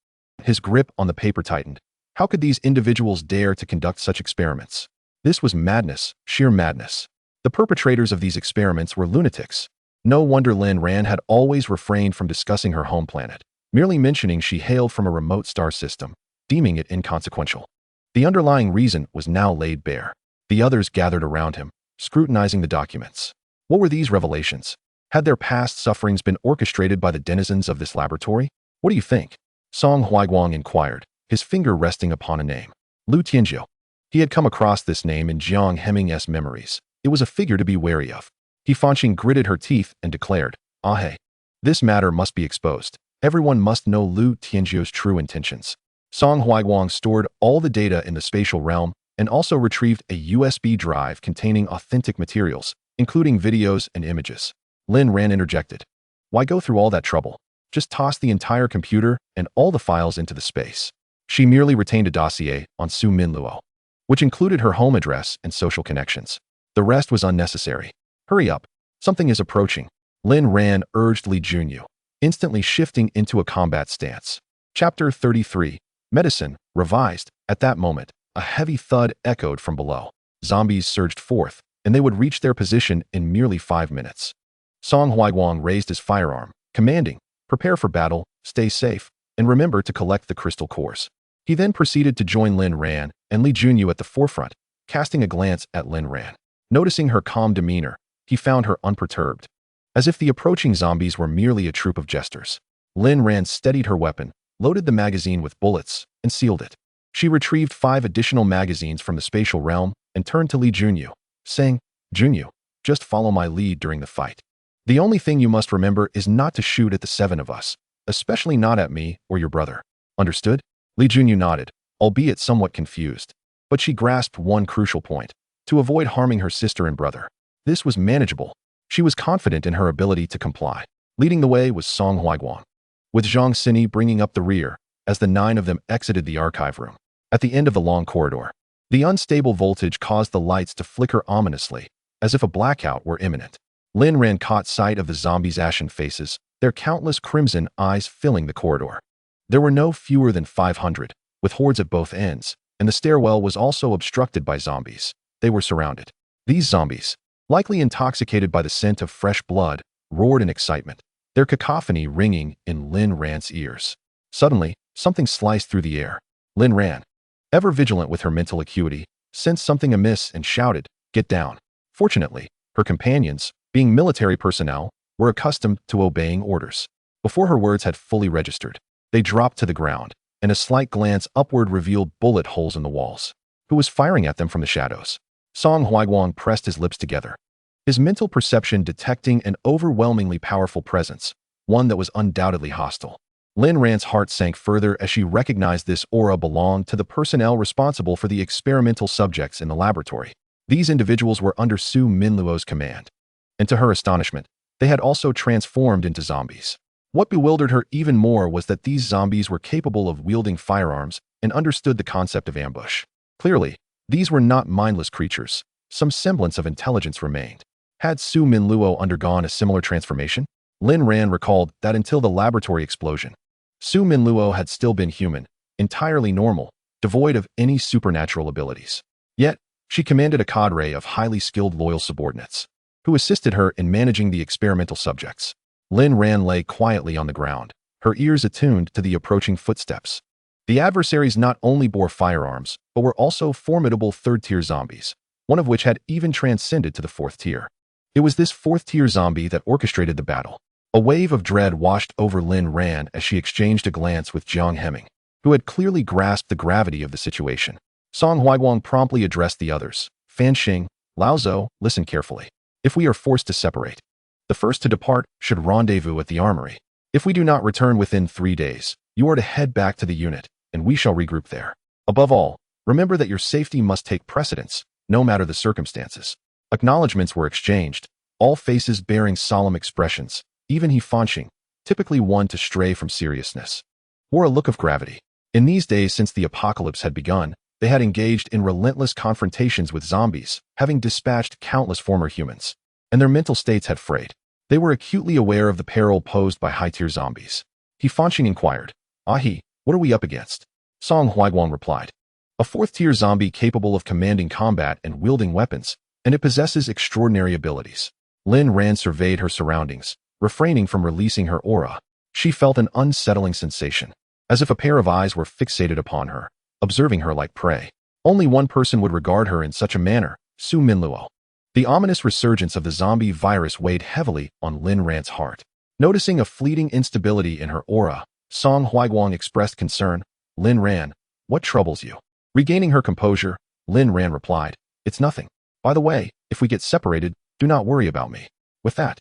His grip on the paper tightened. How could these individuals dare to conduct such experiments? This was madness, sheer madness. The perpetrators of these experiments were lunatics. No wonder Lin Ran had always refrained from discussing her home planet, merely mentioning she hailed from a remote star system, deeming it inconsequential. The underlying reason was now laid bare. The others gathered around him, scrutinizing the documents. What were these revelations? Had their past sufferings been orchestrated by the denizens of this laboratory? What do you think? Song Huiguang inquired, his finger resting upon a name. Lu Tianzhou. He had come across this name in Jiang Heming's memories. It was a figure to be wary of. Fanqing gritted her teeth and declared, hey, this matter must be exposed. Everyone must know Lu Tianzhou's true intentions. Song Huiguang stored all the data in the spatial realm and also retrieved a USB drive containing authentic materials, including videos and images. Lin Ran interjected. Why go through all that trouble? Just toss the entire computer and all the files into the space. She merely retained a dossier on Su Minluo, which included her home address and social connections. The rest was unnecessary. Hurry up. Something is approaching. Lin Ran urged Li Junyu, instantly shifting into a combat stance. Chapter 33. Medicine, Revised, at that moment, a heavy thud echoed from below. Zombies surged forth, and they would reach their position in merely 5 minutes. Song Huaiguang raised his firearm, commanding, "Prepare for battle, stay safe, and remember to collect the crystal cores." He then proceeded to join Lin Ran and Li Junyu at the forefront, casting a glance at Lin Ran. Noticing her calm demeanor, he found her unperturbed, as if the approaching zombies were merely a troop of jesters. Lin Ran steadied her weapon, loaded the magazine with bullets, and sealed it. She retrieved 5 additional magazines from the spatial realm and turned to Li Junyu, saying, "Junyu, just follow my lead during the fight. The only thing you must remember is not to shoot at the 7 of us, especially not at me or your brother. Understood?" Li Junyu nodded, albeit somewhat confused. But she grasped one crucial point: to avoid harming her sister and brother. This was manageable. She was confident in her ability to comply. Leading the way was Song Huaiguang, with Zhang Sini bringing up the rear as the 9 of them exited the archive room. At the end of the long corridor, the unstable voltage caused the lights to flicker ominously, as if a blackout were imminent. Lin Ran caught sight of the zombies' ashen faces, their countless crimson eyes filling the corridor. There were no fewer than 500, with hordes at both ends, and the stairwell was also obstructed by zombies. They were surrounded. These zombies, likely intoxicated by the scent of fresh blood, roared in excitement, their cacophony ringing in Lin Ran's ears. Suddenly, something sliced through the air. Lin Ran, ever vigilant with her mental acuity, sensed something amiss and shouted, "Get down." Fortunately, her companions, being military personnel, were accustomed to obeying orders. Before her words had fully registered, they dropped to the ground, and a slight glance upward revealed bullet holes in the walls. Who was firing at them from the shadows? Song Huaiguang pressed his lips together, his mental perception detecting an overwhelmingly powerful presence, one that was undoubtedly hostile. Lin Ran's heart sank further as she recognized this aura belonged to the personnel responsible for the experimental subjects in the laboratory. These individuals were under Su Minluo's command, and to her astonishment, they had also transformed into zombies. What bewildered her even more was that these zombies were capable of wielding firearms and understood the concept of ambush. Clearly, these were not mindless creatures. Some semblance of intelligence remained. Had Su Minluo undergone a similar transformation? Lin Ran recalled that until the laboratory explosion, Su Minluo had still been human, entirely normal, devoid of any supernatural abilities. Yet, she commanded a cadre of highly skilled loyal subordinates, who assisted her in managing the experimental subjects. Lin Ran lay quietly on the ground, her ears attuned to the approaching footsteps. The adversaries not only bore firearms, but were also formidable third-tier zombies, one of which had even transcended to the 4th tier. It was this 4th-tier zombie that orchestrated the battle. A wave of dread washed over Lin Ran as she exchanged a glance with Jiang Hemming, who had clearly grasped the gravity of the situation. Song Huaiguang promptly addressed the others. "Fan Xing, Lao Zhou, listen carefully. If we are forced to separate, the first to depart should rendezvous at the armory. If we do not return within 3 days, you are to head back to the unit, and we shall regroup there. Above all, remember that your safety must take precedence, no matter the circumstances." Acknowledgements were exchanged, all faces bearing solemn expressions. Even He Fanxing, typically one to stray from seriousness, wore a look of gravity. In these days since the apocalypse had begun, they had engaged in relentless confrontations with zombies, having dispatched countless former humans, and their mental states had frayed. They were acutely aware of the peril posed by high-tier zombies. He Fanxing inquired, "Ahi, what are we up against?" Song Huaiguang replied, "A 4th-tier zombie capable of commanding combat and wielding weapons, and it possesses extraordinary abilities." Lin Ran surveyed her surroundings, refraining from releasing her aura. She felt an unsettling sensation, as if a pair of eyes were fixated upon her, observing her like prey. Only one person would regard her in such a manner, Su Minluo. The ominous resurgence of the zombie virus weighed heavily on Lin Ran's heart. Noticing a fleeting instability in her aura, Song Huaiguang expressed concern. "Lin Ran, what troubles you?" Regaining her composure, Lin Ran replied, "It's nothing. By the way, if we get separated, do not worry about me." With that,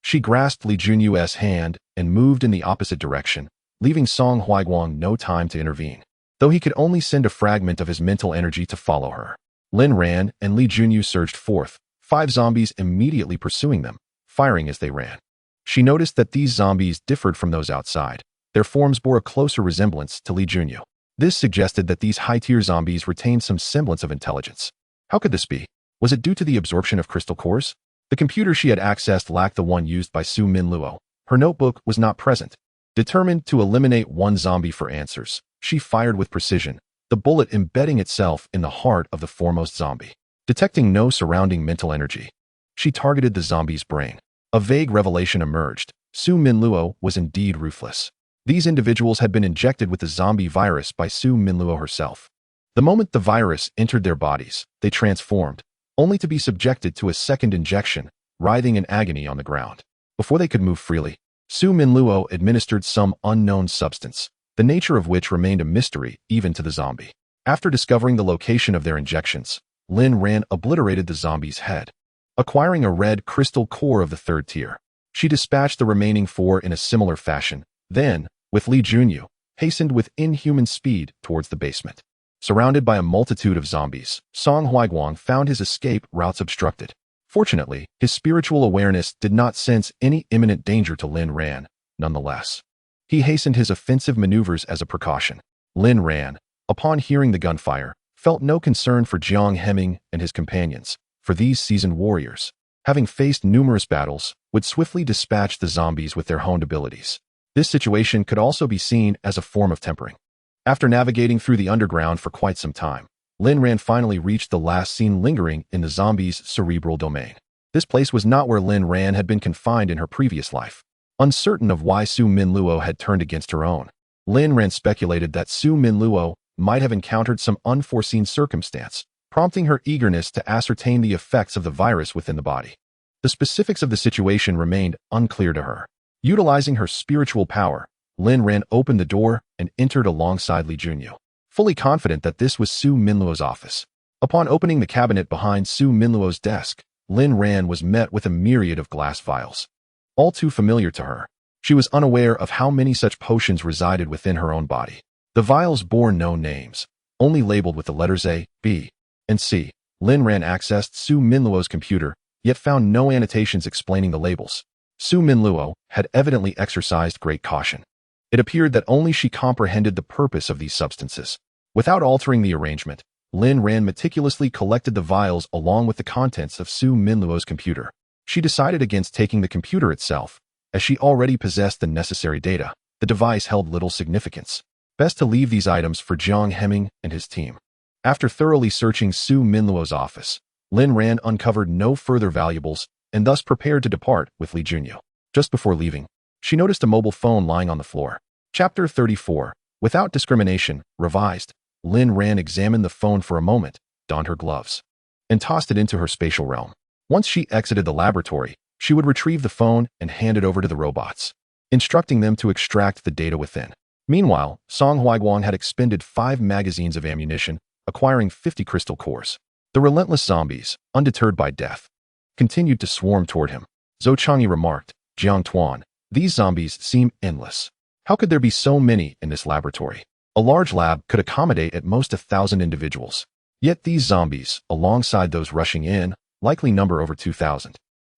she grasped Li Junyu's hand and moved in the opposite direction, leaving Song Huaiguang no time to intervene, though he could only send a fragment of his mental energy to follow her. Lin Ran and Li Junyu surged forth, 5 zombies immediately pursuing them, firing as they ran. She noticed that these zombies differed from those outside. Their forms bore a closer resemblance to Li Junyu. This suggested that these high-tier zombies retained some semblance of intelligence. How could this be? Was it due to the absorption of crystal cores? The computer she had accessed lacked the one used by Su Minluo. Her notebook was not present. Determined to eliminate one zombie for answers, she fired with precision, the bullet embedding itself in the heart of the foremost zombie. Detecting no surrounding mental energy, she targeted the zombie's brain. A vague revelation emerged. Su Minluo was indeed ruthless. These individuals had been injected with the zombie virus by Su Minluo herself. The moment the virus entered their bodies, they transformed, only to be subjected to a second injection, writhing in agony on the ground. Before they could move freely, Su Minluo administered some unknown substance, the nature of which remained a mystery even to the zombie. After discovering the location of their injections, Lin Ran obliterated the zombie's head, acquiring a red crystal core of the third tier. She dispatched the remaining 4 in a similar fashion, then, with Li Junyu, hastened with inhuman speed towards the basement. Surrounded by a multitude of zombies, Song Huaiguang found his escape routes obstructed. Fortunately, his spiritual awareness did not sense any imminent danger to Lin Ran, nonetheless. He hastened his offensive maneuvers as a precaution. Lin Ran, upon hearing the gunfire, felt no concern for Jiang Heming and his companions, for these seasoned warriors, having faced numerous battles, would swiftly dispatch the zombies with their honed abilities. This situation could also be seen as a form of tempering. After navigating through the underground for quite some time, Lin Ran finally reached the last scene lingering in the zombies' cerebral domain. This place was not where Lin Ran had been confined in her previous life. Uncertain of why Su Minluo had turned against her own, Lin Ran speculated that Su Minluo might have encountered some unforeseen circumstance, prompting her eagerness to ascertain the effects of the virus within the body. The specifics of the situation remained unclear to her. Utilizing her spiritual power, Lin Ran opened the door and entered alongside Li Junyu, fully confident that this was Su Minluo's office. Upon opening the cabinet behind Su Minluo's desk, Lin Ran was met with a myriad of glass vials, all too familiar to her. She was unaware of how many such potions resided within her own body. The vials bore no names, only labeled with the letters A, B, and C. Lin Ran accessed Su Minluo's computer, yet found no annotations explaining the labels. Su Minluo had evidently exercised great caution. It appeared that only she comprehended the purpose of these substances. Without altering the arrangement, Lin Ran meticulously collected the vials along with the contents of Su Minluo's computer. She decided against taking the computer itself, as she already possessed the necessary data. The device held little significance. Best to leave these items for Jiang Heming and his team. After thoroughly searching Su Minluo's office, Lin Ran uncovered no further valuables and thus prepared to depart with Li Junyu. Just before leaving, she noticed a mobile phone lying on the floor. Chapter 34. Without discrimination, revised. Lin Ran examined the phone for a moment, donned her gloves, and tossed it into her spatial realm. Once she exited the laboratory, she would retrieve the phone and hand it over to the robots, instructing them to extract the data within. Meanwhile, Song Huaiguang had expended 5 magazines of ammunition, acquiring 50 crystal cores. The relentless zombies, undeterred by death, continued to swarm toward him. Zhou Changyi remarked, "Jiang Tuan, these zombies seem endless. How could there be so many in this laboratory? A large lab could accommodate at most 1,000 individuals. Yet these zombies, alongside those rushing in, likely number over 2,000.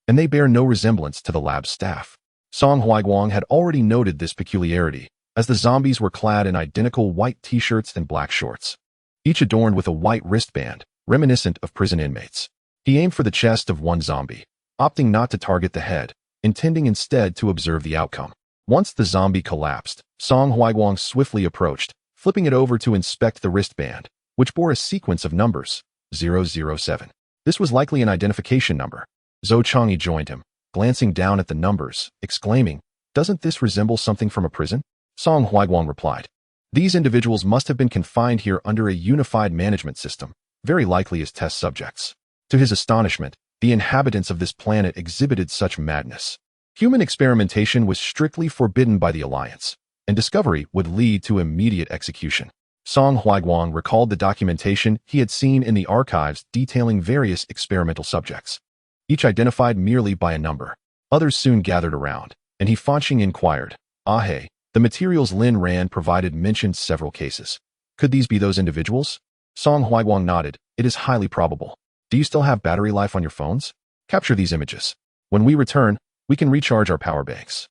And they bear no resemblance to the lab's staff." Song Huaiguang had already noted this peculiarity, as the zombies were clad in identical white t-shirts and black shorts, each adorned with a white wristband, reminiscent of prison inmates. He aimed for the chest of one zombie, opting not to target the head, intending instead to observe the outcome. Once the zombie collapsed, Song Huaiguang swiftly approached, flipping it over to inspect the wristband, which bore a sequence of numbers, 007. This was likely an identification number. Zhou Changyi joined him, glancing down at the numbers, exclaiming, "Doesn't this resemble something from a prison?" Song Huaiguang replied, "These individuals must have been confined here under a unified management system, very likely as test subjects." To his astonishment, the inhabitants of this planet exhibited such madness. Human experimentation was strictly forbidden by the Alliance, and discovery would lead to immediate execution. Song Huaiguang recalled the documentation he had seen in the archives detailing various experimental subjects, each identified merely by a number. Others soon gathered around, and he Fanqing inquired, "Hey, the materials Lin Ran provided mentioned several cases. Could these be those individuals?" Song Huaiguang nodded. "It is highly probable. Do you still have battery life on your phones? Capture these images. When we return, we can recharge our power banks.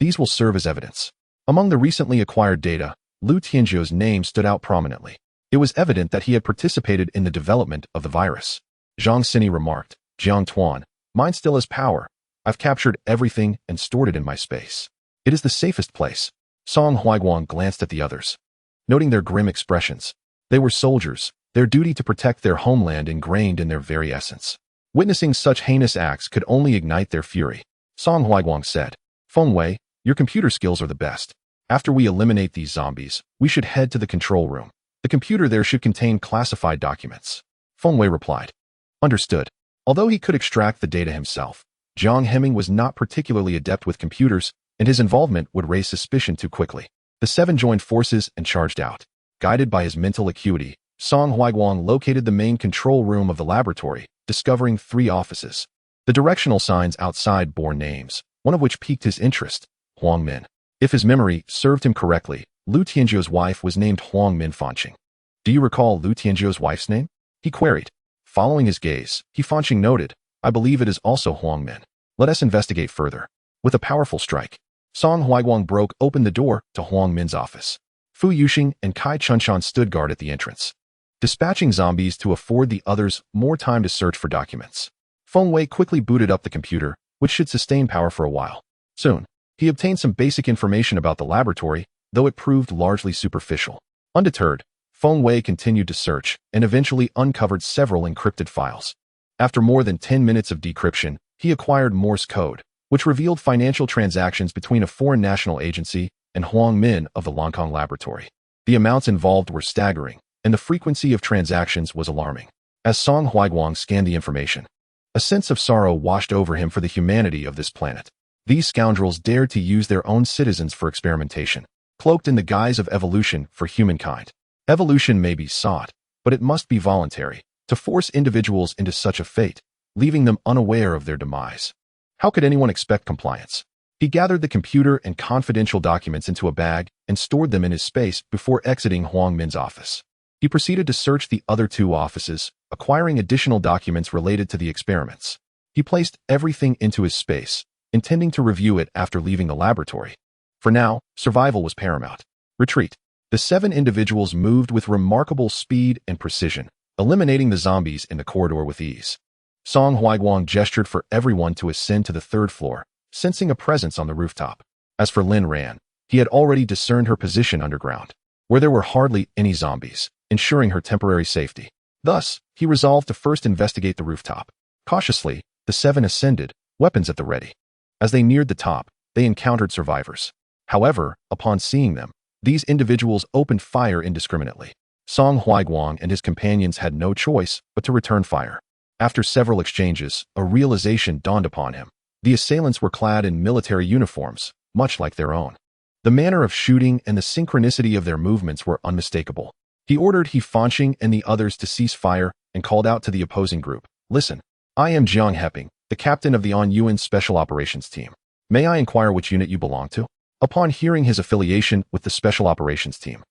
These will serve as evidence." Among the recently acquired data, Lu Tianzhuo's name stood out prominently. It was evident that he had participated in the development of the virus. Zhang Sini remarked, "Jiang Tuan, mine still has power. I've captured everything and stored it in my space. It is the safest place." Song Huaiguang glanced at the others, noting their grim expressions. They were soldiers, their duty to protect their homeland ingrained in their very essence. Witnessing such heinous acts could only ignite their fury. Song Huaiguang said, "Feng Wei, your computer skills are the best. After we eliminate these zombies, we should head to the control room. The computer there should contain classified documents." Feng Wei replied, "Understood." Although he could extract the data himself, Jiang Heming was not particularly adept with computers, and his involvement would raise suspicion too quickly. The seven joined forces and charged out. Guided by his mental acuity, Song Huaiguang located the main control room of the laboratory, discovering 3 offices. The directional signs outside bore names, one of which piqued his interest, Huang Min. If his memory served him correctly, Lu Tianzhuo's wife was named Huang Min Fanqing. "Do you recall Lu Tianzhuo's wife's name?" he queried. Following his gaze, he Fanqing noted, "I believe it is also Huang Min. Let us investigate further." With a powerful strike, Song Huaiguang broke open the door to Huang Min's office. Fu Yuxing and Kai Chunshan stood guard at the entrance, dispatching zombies to afford the others more time to search for documents. Feng Wei quickly booted up the computer, which should sustain power for a while. Soon, he obtained some basic information about the laboratory, though it proved largely superficial. Undeterred, Feng Wei continued to search and eventually uncovered several encrypted files. After more than 10 minutes of decryption, he acquired Morse code, which revealed financial transactions between a foreign national agency and Huang Min of the Lancang laboratory. The amounts involved were staggering, and the frequency of transactions was alarming. As Song Huaiguang scanned the information, a sense of sorrow washed over him for the humanity of this planet. These scoundrels dared to use their own citizens for experimentation, cloaked in the guise of evolution for humankind. Evolution may be sought, but it must be voluntary. To force individuals into such a fate, leaving them unaware of their demise, how could anyone expect compliance? He gathered the computer and confidential documents into a bag and stored them in his space before exiting Huang Min's office. He proceeded to search the other 2 offices, acquiring additional documents related to the experiments. He placed everything into his space, intending to review it after leaving the laboratory. For now, survival was paramount. Retreat. The 7 individuals moved with remarkable speed and precision, eliminating the zombies in the corridor with ease. Song Huaiguang gestured for everyone to ascend to the 3rd floor, sensing a presence on the rooftop. As for Lin Ran, he had already discerned her position underground, where there were hardly any zombies, ensuring her temporary safety. Thus, he resolved to first investigate the rooftop. Cautiously, the 7 ascended, weapons at the ready. As they neared the top, they encountered survivors. However, upon seeing them, these individuals opened fire indiscriminately. Song Huaiguang and his companions had no choice but to return fire. After several exchanges, a realization dawned upon him. The assailants were clad in military uniforms, much like their own. The manner of shooting and the synchronicity of their movements were unmistakable. He ordered He Fanqing and the others to cease fire and called out to the opposing group, "Listen, I am Jiang Heping, the captain of the On Yuan Special Operations Team. May I inquire which unit you belong to?" Upon hearing his affiliation with the Special Operations Team,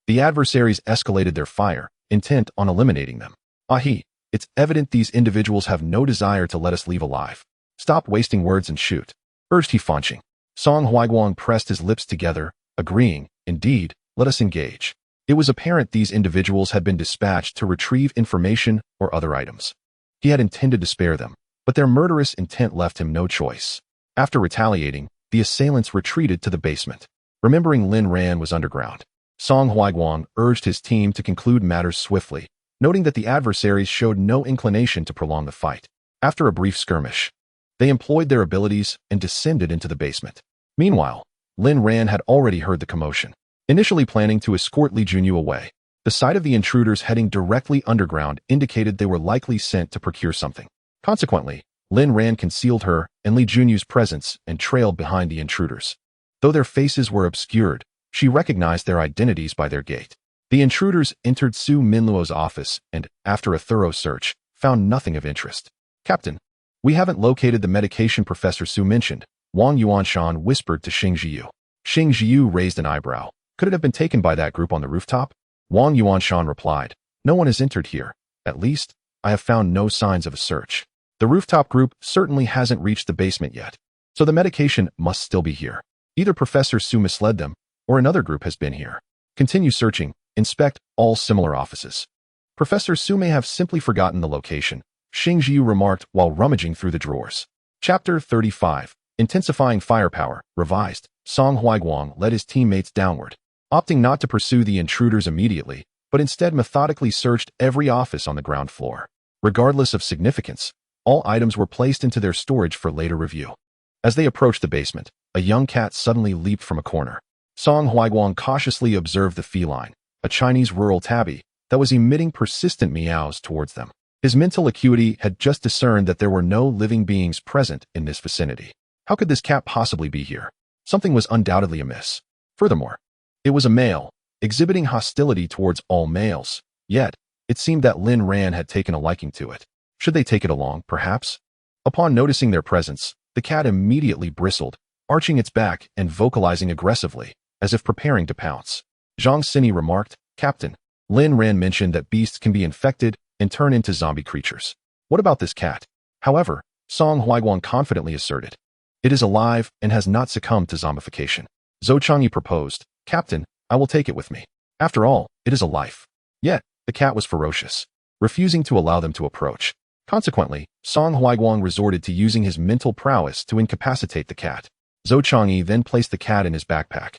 the adversaries escalated their fire, intent on eliminating them. "Ahi, it's evident these individuals have no desire to let us leave alive. Stop wasting words and shoot," urged He Fanqing. Song Huaiguang pressed his lips together, agreeing, "Indeed, let us engage." It was apparent these individuals had been dispatched to retrieve information or other items. He had intended to spare them, but their murderous intent left him no choice. After retaliating, the assailants retreated to the basement. Remembering Lin Ran was underground, Song Huaiguang urged his team to conclude matters swiftly, noting that the adversaries showed no inclination to prolong the fight. After a brief skirmish, they employed their abilities and descended into the basement. Meanwhile, Lin Ran had already heard the commotion, initially planning to escort Li Junyu away. The sight of the intruders heading directly underground indicated they were likely sent to procure something. Consequently, Lin Ran concealed her and Li Junyu's presence and trailed behind the intruders. Though their faces were obscured, she recognized their identities by their gait. The intruders entered Su Minluo's office and, after a thorough search, found nothing of interest. "Captain, we haven't located the medication Professor Su mentioned," Wang Yuanshan whispered to Xing Jiyu. Xing Jiyu raised an eyebrow. "Could it have been taken by that group on the rooftop?" Wang Yuanshan replied, "No one has entered here. At least, I have found no signs of a search. The rooftop group certainly hasn't reached the basement yet, so the medication must still be here. Either Professor Su misled them, or another group has been here. Continue searching. Inspect all similar offices. Professor Su may have simply forgotten the location," Xing Jiu remarked while rummaging through the drawers. Chapter 35. Intensifying Firepower, Revised. Song Huaiguang led his teammates downward. Opting not to pursue the intruders immediately, but instead methodically searched every office on the ground floor. Regardless of significance, all items were placed into their storage for later review. As they approached the basement, a young cat suddenly leaped from a corner. Song Huaiguang cautiously observed the feline, a Chinese rural tabby, that was emitting persistent meows towards them. His mental acuity had just discerned that there were no living beings present in this vicinity. How could this cat possibly be here? Something was undoubtedly amiss. Furthermore, it was a male, exhibiting hostility towards all males, yet it seemed that Lin Ran had taken a liking to it. Should they take it along, perhaps? Upon noticing their presence, the cat immediately bristled, arching its back and vocalizing aggressively, as if preparing to pounce. Zhang Sini remarked, "Captain, Lin Ran mentioned that beasts can be infected and turn into zombie creatures. What about this cat?" However, Song Huaiguang confidently asserted, "It is alive and has not succumbed to zombification." Zhou Changyi proposed, "Captain, I will take it with me. After all, it is a life." Yet, the cat was ferocious, refusing to allow them to approach. Consequently, Song Huaiguang resorted to using his mental prowess to incapacitate the cat. Zhou Changyi then placed the cat in his backpack,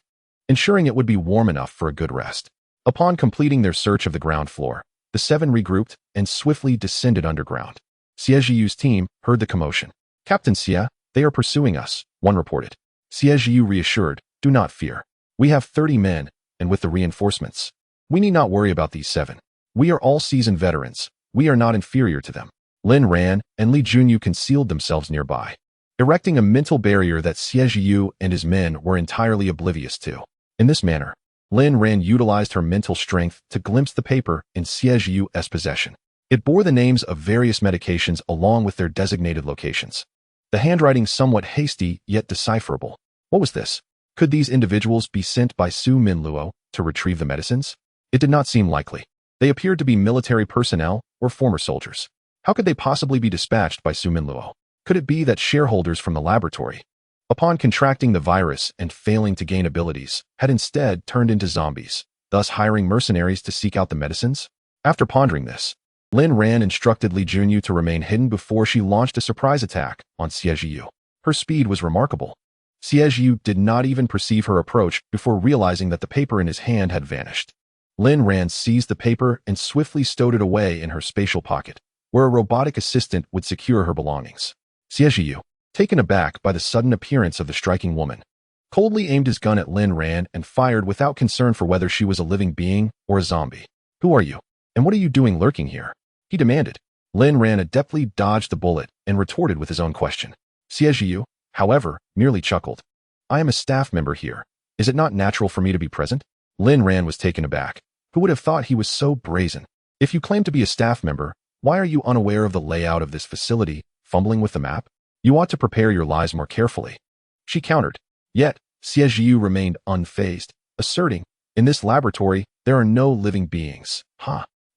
ensuring it would be warm enough for a good rest. Upon completing their search of the ground floor, the seven regrouped and swiftly descended underground. Xie Zhiyu's team heard the commotion. "Captain Xie, they are pursuing us," one reported. Xie Zhiyu reassured, "Do not fear. We have 30 men, and with the reinforcements, we need not worry about these 7. We are all seasoned veterans. We are not inferior to them." Lin Ran and Li Junyu concealed themselves nearby, erecting a mental barrier that Xie Zhiyu and his men were entirely oblivious to. In this manner, Lin Ran utilized her mental strength to glimpse the paper in Xie Zhiyu's possession. It bore the names of various medications along with their designated locations. The handwriting somewhat hasty yet decipherable. What was this? Could these individuals be sent by Su Minluo to retrieve the medicines? It did not seem likely. They appeared to be military personnel or former soldiers. How could they possibly be dispatched by Su Minluo? Could it be that shareholders from the laboratory, upon contracting the virus and failing to gain abilities, had instead turned into zombies, thus hiring mercenaries to seek out the medicines? After pondering this, Lin Ran instructed Li Junyu to remain hidden before she launched a surprise attack on Xie Zhiyu. Her speed was remarkable. Xie Zhiyu did not even perceive her approach before realizing that the paper in his hand had vanished. Lin Ran seized the paper and swiftly stowed it away in her spatial pocket, where a robotic assistant would secure her belongings. Xie Zhiyu, taken aback by the sudden appearance of the striking woman, coldly aimed his gun at Lin Ran and fired without concern for whether she was a living being or a zombie. "Who are you? And what are you doing lurking here?" he demanded. Lin Ran adeptly dodged the bullet and retorted with his own question. Xie Zhiyu, however, merely chuckled. "I am a staff member here. Is it not natural for me to be present?" Lin Ran was taken aback. Who would have thought he was so brazen? "If you claim to be a staff member, why are you unaware of the layout of this facility, fumbling with the map? You ought to prepare your lies more carefully," she countered. Yet, Xie Zhiyu remained unfazed, asserting, "In this laboratory, there are no living beings."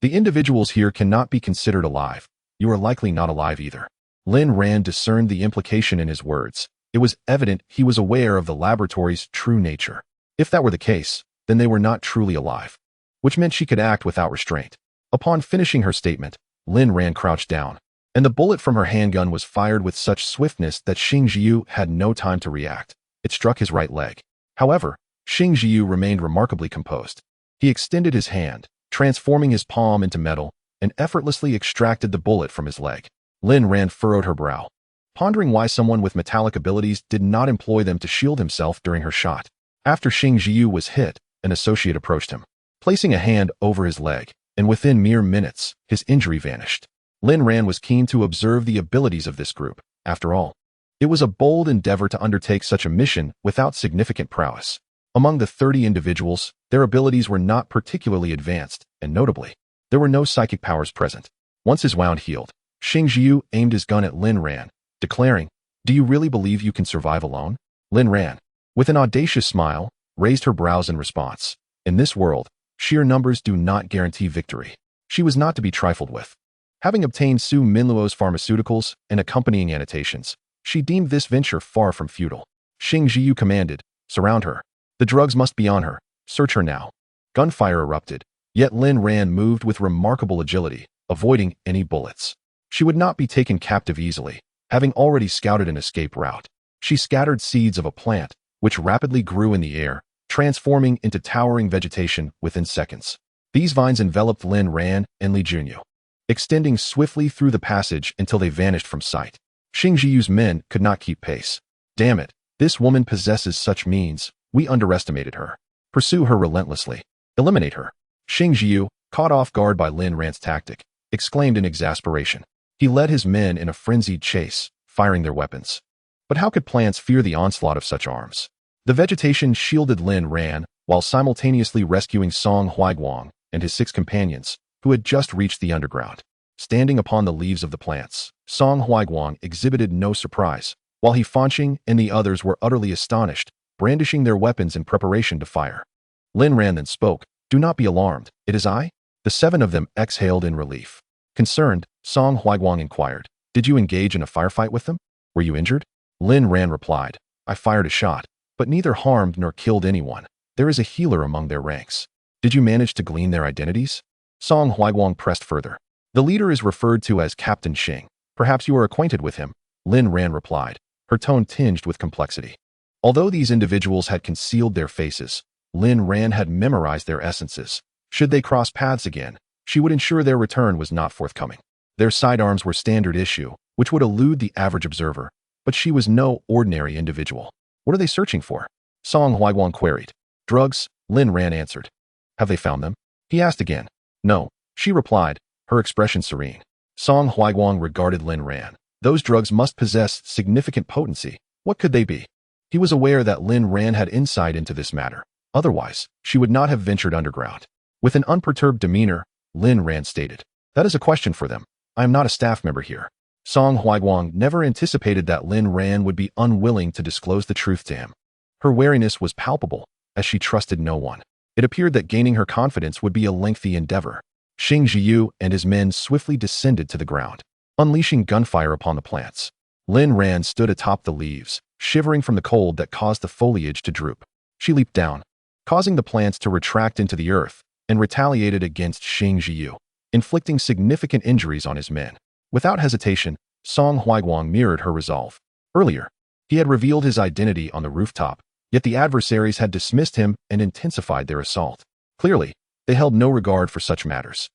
The individuals here cannot be considered alive. You are likely not alive either." Lin Ran discerned the implication in his words. It was evident he was aware of the laboratory's true nature. If that were the case, then they were not truly alive, which meant she could act without restraint. Upon finishing her statement, Lin Ran crouched down, and the bullet from her handgun was fired with such swiftness that Xing Zhiyu had no time to react. It struck his right leg. However, Xing Zhiyu remained remarkably composed. He extended his hand, transforming his palm into metal, and effortlessly extracted the bullet from his leg. Lin Ran furrowed her brow, pondering why someone with metallic abilities did not employ them to shield himself during her shot. After Xing Zhiyu was hit, an associate approached him, placing a hand over his leg, and within mere minutes, his injury vanished. Lin Ran was keen to observe the abilities of this group. After all, it was a bold endeavor to undertake such a mission without significant prowess. Among the 30 individuals, their abilities were not particularly advanced, and notably, there were no psychic powers present. Once his wound healed, Xing Zhiyu aimed his gun at Lin Ran, declaring, "Do you really believe you can survive alone?" Lin Ran, with an audacious smile, raised her brows in response. In this world, sheer numbers do not guarantee victory. She was not to be trifled with. Having obtained Su Minluo's pharmaceuticals and accompanying annotations, she deemed this venture far from futile. Xing Zhiyu commanded, "Surround her. The drugs must be on her. Search her now." Gunfire erupted, yet Lin Ran moved with remarkable agility, avoiding any bullets. She would not be taken captive easily, having already scouted an escape route. She scattered seeds of a plant, which rapidly grew in the air, transforming into towering vegetation within seconds. These vines enveloped Lin Ran and Li Junyu, extending swiftly through the passage until they vanished from sight. Xing Zhiyu's men could not keep pace. Damn it, this woman possesses such means. We underestimated her. Pursue her relentlessly. Eliminate her. Xing Zhiyu, caught off guard by Lin Ran's tactic, exclaimed in exasperation. He led his men in a frenzied chase, firing their weapons. But how could plants fear the onslaught of such arms? The vegetation shielded Lin Ran, while simultaneously rescuing Song Huaiguang and his 6 companions, who had just reached the underground. Standing upon the leaves of the plants, Song Huaiguang exhibited no surprise, while He Fanqing and the others were utterly astonished, brandishing their weapons in preparation to fire. Lin Ran then spoke. Do not be alarmed, it is I? The 7 of them exhaled in relief. Concerned, Song Huaiguang inquired, did you engage in a firefight with them? Were you injured? Lin Ran replied, I fired a shot, but neither harmed nor killed anyone. There is a healer among their ranks. Did you manage to glean their identities? Song Huaiguang pressed further. The leader is referred to as Captain Xing. Perhaps you are acquainted with him, Lin Ran replied, her tone tinged with complexity. Although these individuals had concealed their faces, Lin Ran had memorized their essences. Should they cross paths again, she would ensure their return was not forthcoming. Their sidearms were standard issue, which would elude the average observer, but she was no ordinary individual. What are they searching for? Song Huaiguang queried. Drugs, Lin Ran answered. Have they found them? He asked again. No, she replied, her expression serene. Song Huaiguang regarded Lin Ran. Those drugs must possess significant potency. What could they be? He was aware that Lin Ran had insight into this matter. Otherwise, she would not have ventured underground. With an unperturbed demeanor, Lin Ran stated, that is a question for them. I am not a staff member here. Song Huaiguang never anticipated that Lin Ran would be unwilling to disclose the truth to him. Her wariness was palpable, as she trusted no one. It appeared that gaining her confidence would be a lengthy endeavor. Xing Zhiyu and his men swiftly descended to the ground, unleashing gunfire upon the plants. Lin Ran stood atop the leaves, shivering from the cold that caused the foliage to droop. She leaped down, causing the plants to retract into the earth, and retaliated against Xing Zhiyu, inflicting significant injuries on his men. Without hesitation, Song Huaiguang mirrored her resolve. Earlier, he had revealed his identity on the rooftop, yet the adversaries had dismissed him and intensified their assault. Clearly, they held no regard for such matters.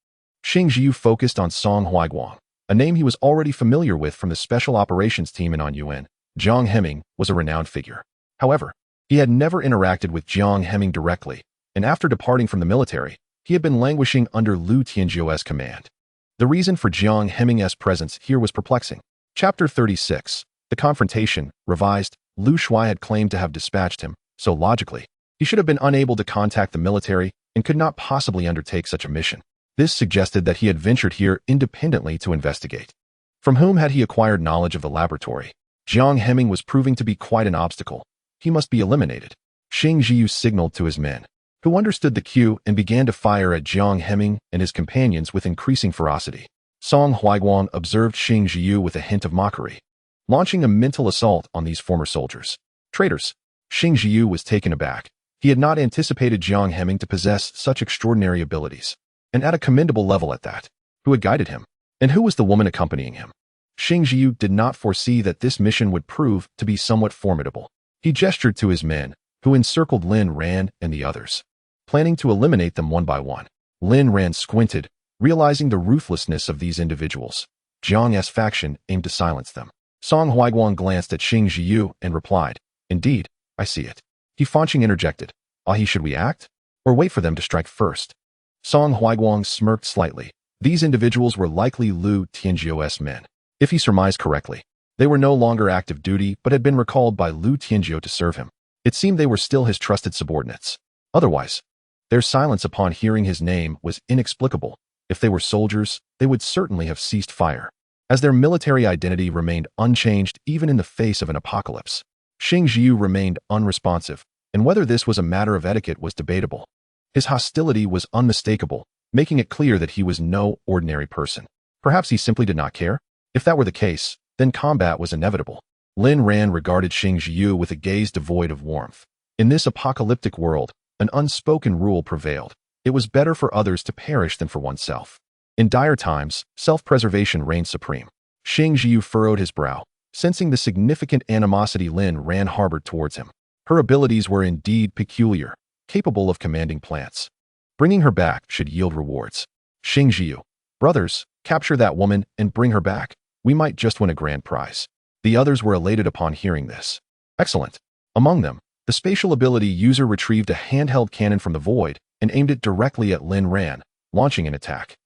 Xing Zhiyu focused on Song Huaiguang, a name he was already familiar with from the special operations team in Anyuan. Jiang Heming was a renowned figure. However, he had never interacted with Jiang Heming directly, and after departing from the military, he had been languishing under Lu Tianzhuo's command. The reason for Jiang Heming's presence here was perplexing. Chapter 36. The confrontation, revised. Lu Shuai had claimed to have dispatched him, so logically, he should have been unable to contact the military and could not possibly undertake such a mission. This suggested that he had ventured here independently to investigate. From whom had he acquired knowledge of the laboratory? Jiang Heming was proving to be quite an obstacle. He must be eliminated. Xing Zhiyu signaled to his men, who understood the cue and began to fire at Jiang Heming and his companions with increasing ferocity. Song Huaiguang observed Xing Zhiyu with a hint of mockery, launching a mental assault on these former soldiers. Traitors! Xing Zhiyu was taken aback. He had not anticipated Jiang Heming to possess such extraordinary abilities, and at a commendable level at that. Who had guided him? And who was the woman accompanying him? Xing Zhiyu did not foresee that this mission would prove to be somewhat formidable. He gestured to his men, who encircled Lin Ran and the others, planning to eliminate them one by one. Lin Ran squinted, realizing the ruthlessness of these individuals. Jiang's faction aimed to silence them. Song Huaiguang glanced at Xing Zhiyu and replied, Indeed, I see it. He Fanqing interjected, Ahi, should we act? Or wait for them to strike first? Song Huaiguang smirked slightly. These individuals were likely Lu Tianzhuo's men. If he surmised correctly, they were no longer active duty but had been recalled by Lu Tianzhuo to serve him. It seemed they were still his trusted subordinates. Otherwise, their silence upon hearing his name was inexplicable. If they were soldiers, they would certainly have ceased fire, as their military identity remained unchanged even in the face of an apocalypse. Xing Zhiyu remained unresponsive, and whether this was a matter of etiquette was debatable. His hostility was unmistakable, making it clear that he was no ordinary person. Perhaps he simply did not care? If that were the case, then combat was inevitable. Lin Ran regarded Xing Zhiyu with a gaze devoid of warmth. In this apocalyptic world, an unspoken rule prevailed. It was better for others to perish than for oneself. In dire times, self-preservation reigned supreme. Xing Zhiyu furrowed his brow, sensing the significant animosity Lin Ran harbored towards him. Her abilities were indeed peculiar, capable of commanding plants. Bringing her back should yield rewards. Xing Jiu. Brothers, capture that woman and bring her back. We might just win a grand prize. The others were elated upon hearing this. Excellent. Among them, the spatial ability user retrieved a handheld cannon from the void and aimed it directly at Lin Ran, launching an attack.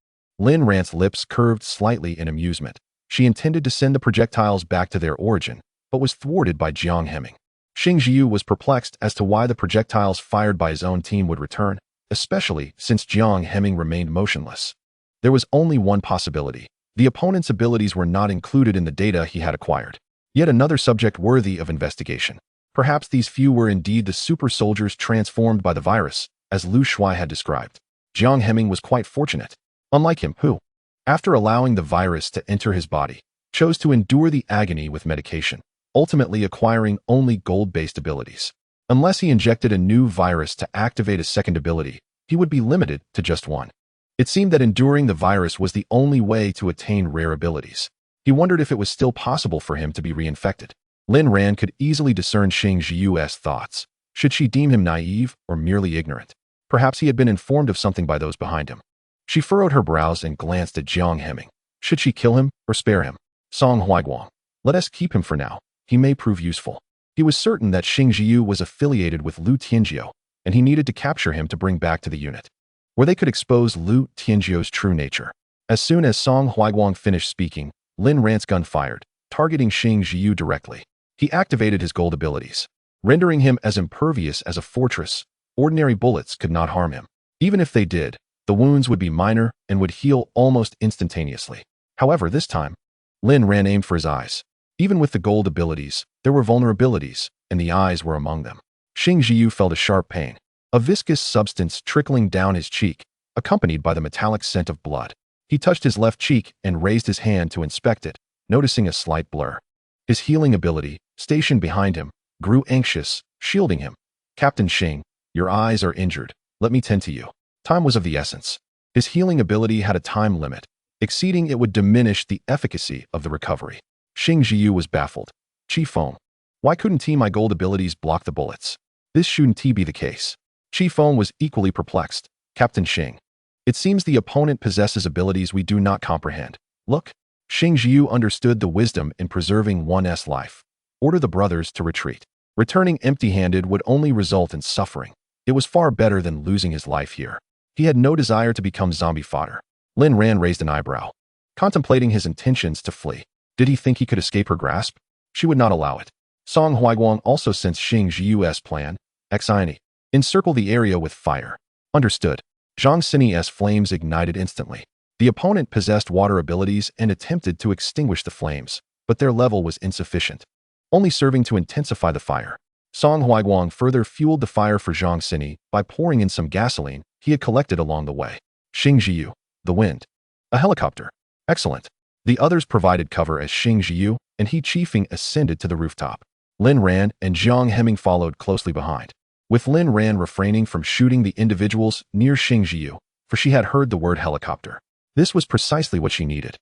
Lin Ran's lips curved slightly in amusement. She intended to send the projectiles back to their origin, but was thwarted by Jiang Hemming. Xing Jiu was perplexed as to why the projectiles fired by his own team would return, especially since Jiang Hemming remained motionless. There was only one possibility. The opponent's abilities were not included in the data he had acquired. Yet another subject worthy of investigation. Perhaps these few were indeed the super soldiers transformed by the virus, as Lu Shuai had described. Jiang Hemming was quite fortunate. Unlike him, who, after allowing the virus to enter his body, chose to endure the agony with medication, ultimately acquiring only gold-based abilities. Unless he injected a new virus to activate a second ability, he would be limited to just one. It seemed that enduring the virus was the only way to attain rare abilities. He wondered if it was still possible for him to be reinfected. Lin Ran could easily discern Xing Jiu's thoughts. Should she deem him naive or merely ignorant? Perhaps he had been informed of something by those behind him. She furrowed her brows and glanced at Jiang Hemming. Should she kill him or spare him? Song Huaiguang. Let us keep him for now. He may prove useful. He was certain that Xing Jiu was affiliated with Lu Tianjiu, and he needed to capture him to bring back to the unit, where they could expose Lu Tianjiu's true nature. As soon as Song Huaiguang finished speaking, Lin Ran's gun fired, targeting Xing Jiu directly. He activated his gold abilities, rendering him as impervious as a fortress. Ordinary bullets could not harm him. Even if they did, the wounds would be minor and would heal almost instantaneously. However, this time, Lin Ran aimed for his eyes. Even with the gold abilities, there were vulnerabilities, and the eyes were among them. Xing Jiu felt a sharp pain, a viscous substance trickling down his cheek, accompanied by the metallic scent of blood. He touched his left cheek and raised his hand to inspect it, noticing a slight blur. His healing ability, stationed behind him, grew anxious, shielding him. Captain Xing, your eyes are injured. Let me tend to you. Time was of the essence. His healing ability had a time limit. Exceeding it would diminish the efficacy of the recovery. Xing Jiu was baffled. Chi Feng. Why couldn't my gold abilities block the bullets? This shouldn't be the case. Chi Feng was equally perplexed. Captain Xing. It seems the opponent possesses abilities we do not comprehend. Look. Xing Jiu understood the wisdom in preserving one's life. Order the brothers to retreat. Returning empty-handed would only result in suffering. It was far better than losing his life here. He had no desire to become zombie fodder. Lin Ran raised an eyebrow, contemplating his intentions to flee. Did he think he could escape her grasp? She would not allow it. Song Huaiguang also sensed Xing Jiu's plan. Xini. Encircle the area with fire. Understood. Zhang Xini's flames ignited instantly. The opponent possessed water abilities and attempted to extinguish the flames, but their level was insufficient, only serving to intensify the fire. Song Huaiguang further fueled the fire for Zhang Xini by pouring in some gasoline he had collected along the way. Xing Jiu. The wind. A helicopter. Excellent. The others provided cover as Xing Jiu and He Qifeng ascended to the rooftop. Lin Ran and Jiang Hemming followed closely behind, with Lin Ran refraining from shooting the individuals near Xing Jiu, for she had heard the word helicopter. This was precisely what she needed.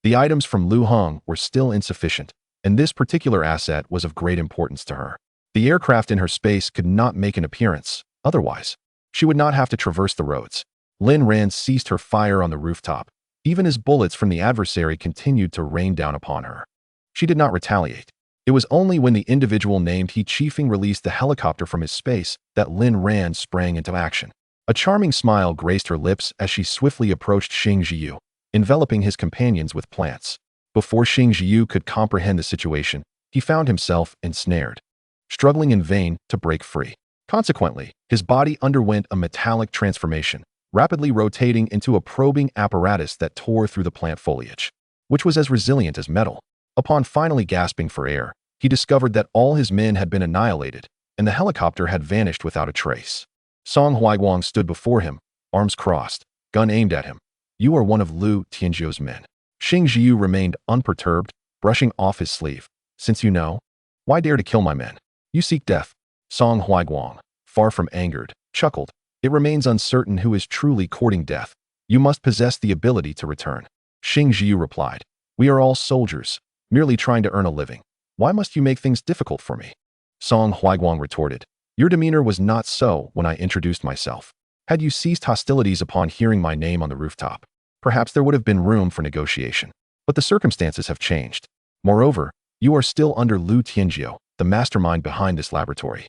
The items from Lu Hong were still insufficient, and this particular asset was of great importance to her. The aircraft in her space could not make an appearance, otherwise, she would not have to traverse the roads. Lin Ran ceased her fire on the rooftop, even as bullets from the adversary continued to rain down upon her. She did not retaliate. It was only when the individual named He Qifeng released the helicopter from his space that Lin Ran sprang into action. A charming smile graced her lips as she swiftly approached Xing Jiu, enveloping his companions with plants. Before Xing Jiu could comprehend the situation, he found himself ensnared, struggling in vain to break free. Consequently, his body underwent a metallic transformation, rapidly rotating into a probing apparatus that tore through the plant foliage, which was as resilient as metal. Upon finally gasping for air, he discovered that all his men had been annihilated, and the helicopter had vanished without a trace. Song Huaiguang stood before him, arms crossed, gun aimed at him. You are one of Lu Tianjiu's men. Xing Jiu remained unperturbed, brushing off his sleeve. Since you know, why dare to kill my men? You seek death. Song Huaiguang, far from angered, chuckled. It remains uncertain who is truly courting death. You must possess the ability to return. Xing Jiu replied. We are all soldiers, merely trying to earn a living. Why must you make things difficult for me? Song Huaiguang retorted. Your demeanor was not so when I introduced myself. Had you ceased hostilities upon hearing my name on the rooftop, perhaps there would have been room for negotiation. But the circumstances have changed. Moreover, you are still under Lu Tianjiu, the mastermind behind this laboratory.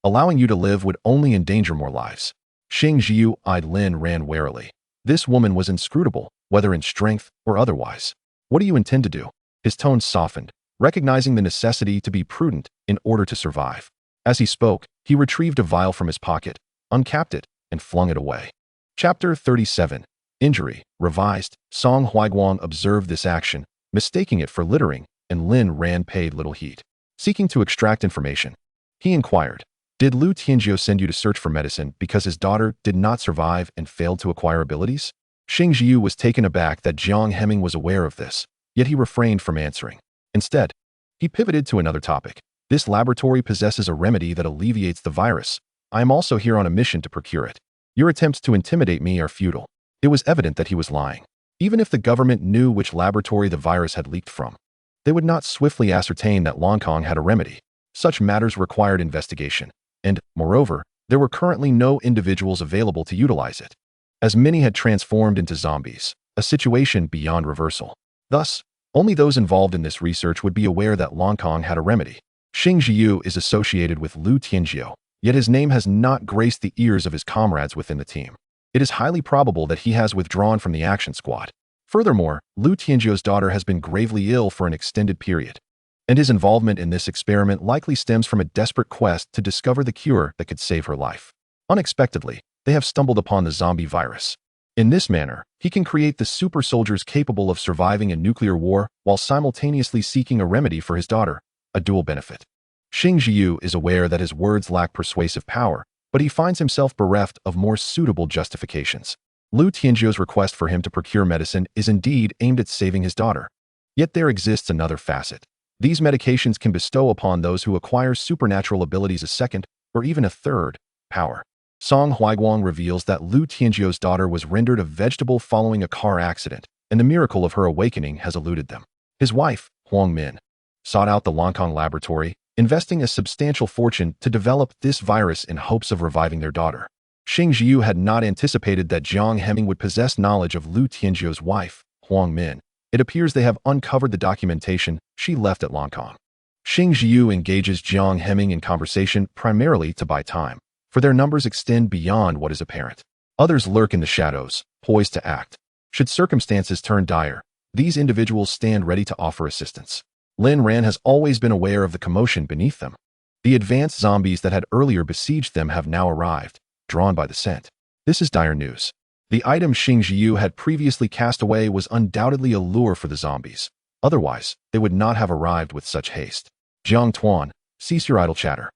Allowing you to live would only endanger more lives. Xing Jiu eyed Lin Ran warily. This woman was inscrutable, whether in strength or otherwise. What do you intend to do? His tone softened, recognizing the necessity to be prudent in order to survive. As he spoke, he retrieved a vial from his pocket, uncapped it, and flung it away. Chapter 37. Injury. Revised. Song Huiguang observed this action, mistaking it for littering, and Lin Ran paid little heed. Seeking to extract information, he inquired, "Did Lu Tianjiu send you to search for medicine because his daughter did not survive and failed to acquire abilities?" Xing Jiu was taken aback that Jiang Hemming was aware of this, yet he refrained from answering. Instead, he pivoted to another topic. "This laboratory possesses a remedy that alleviates the virus. I am also here on a mission to procure it. Your attempts to intimidate me are futile." It was evident that he was lying. Even if the government knew which laboratory the virus had leaked from, they would not swiftly ascertain that Long Kong had a remedy. Such matters required investigation, and, moreover, there were currently no individuals available to utilize it, as many had transformed into zombies, a situation beyond reversal. Thus, only those involved in this research would be aware that Long Kong had a remedy. Xing Jiu is associated with Lu Tianjiu, yet his name has not graced the ears of his comrades within the team. It is highly probable that he has withdrawn from the action squad. Furthermore, Lu Tianjiu's daughter has been gravely ill for an extended period, and his involvement in this experiment likely stems from a desperate quest to discover the cure that could save her life. Unexpectedly, they have stumbled upon the zombie virus. In this manner, he can create the super soldiers capable of surviving a nuclear war while simultaneously seeking a remedy for his daughter, a dual benefit. Xing Jiu is aware that his words lack persuasive power, but he finds himself bereft of more suitable justifications. Lu Tianjiu's request for him to procure medicine is indeed aimed at saving his daughter. Yet there exists another facet. These medications can bestow upon those who acquire supernatural abilities a second, or even a third, power. Song Huiguang reveals that Lu Tianjiu's daughter was rendered a vegetable following a car accident, and the miracle of her awakening has eluded them. His wife, Huang Min, sought out the Long Kong laboratory, investing a substantial fortune to develop this virus in hopes of reviving their daughter. Xing Jiu had not anticipated that Jiang Hemming would possess knowledge of Lu Tianjiu's wife, Huang Min. It appears they have uncovered the documentation she left at Long Kong. Xing Jiu engages Jiang Hemming in conversation primarily to buy time, for their numbers extend beyond what is apparent. Others lurk in the shadows, poised to act. Should circumstances turn dire, these individuals stand ready to offer assistance. Lin Ran has always been aware of the commotion beneath them. The advanced zombies that had earlier besieged them have now arrived, drawn by the scent. This is dire news. The item Xing Jiu had previously cast away was undoubtedly a lure for the zombies. Otherwise, they would not have arrived with such haste. Jiang Tuan, cease your idle chatter.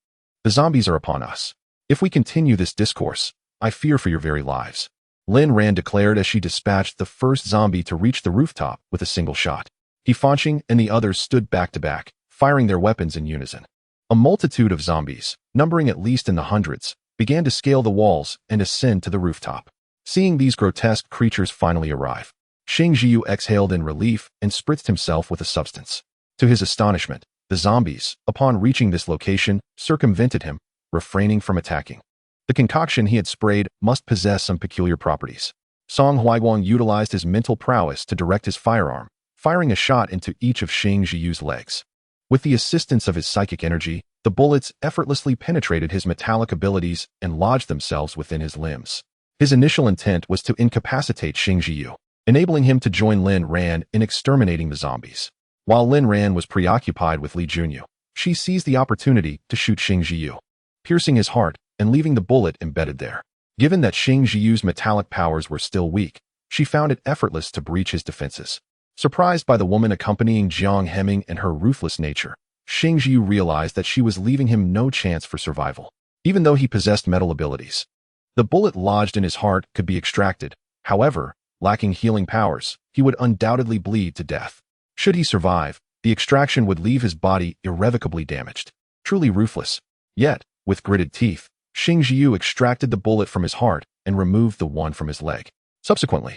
The zombies are upon us. If we continue this discourse, I fear for your very lives. Lin Ran declared as she dispatched the first zombie to reach the rooftop with a single shot. He Fanching and the others stood back to back, firing their weapons in unison. A multitude of zombies, numbering at least in the hundreds, began to scale the walls and ascend to the rooftop. Seeing these grotesque creatures finally arrive, Xing Jiu exhaled in relief and spritzed himself with a substance. To his astonishment, the zombies, upon reaching this location, circumvented him, refraining from attacking. The concoction he had sprayed must possess some peculiar properties. Song Huiguang utilized his mental prowess to direct his firearm, firing a shot into each of Xing Jiu's legs. With the assistance of his psychic energy, the bullets effortlessly penetrated his metallic abilities and lodged themselves within his limbs. His initial intent was to incapacitate Xing Jiu, enabling him to join Lin Ran in exterminating the zombies. While Lin Ran was preoccupied with Li Junyu, she seized the opportunity to shoot Xing Jiu, piercing his heart and leaving the bullet embedded there. Given that Xing Jiu's metallic powers were still weak, she found it effortless to breach his defenses. Surprised by the woman accompanying Jiang Hemming and her ruthless nature, Xing Jiu realized that she was leaving him no chance for survival. Even though he possessed metal abilities, the bullet lodged in his heart could be extracted. However, lacking healing powers, he would undoubtedly bleed to death. Should he survive, the extraction would leave his body irrevocably damaged. Truly ruthless. Yet, with gritted teeth, Xing Jiu extracted the bullet from his heart and removed the one from his leg. Subsequently,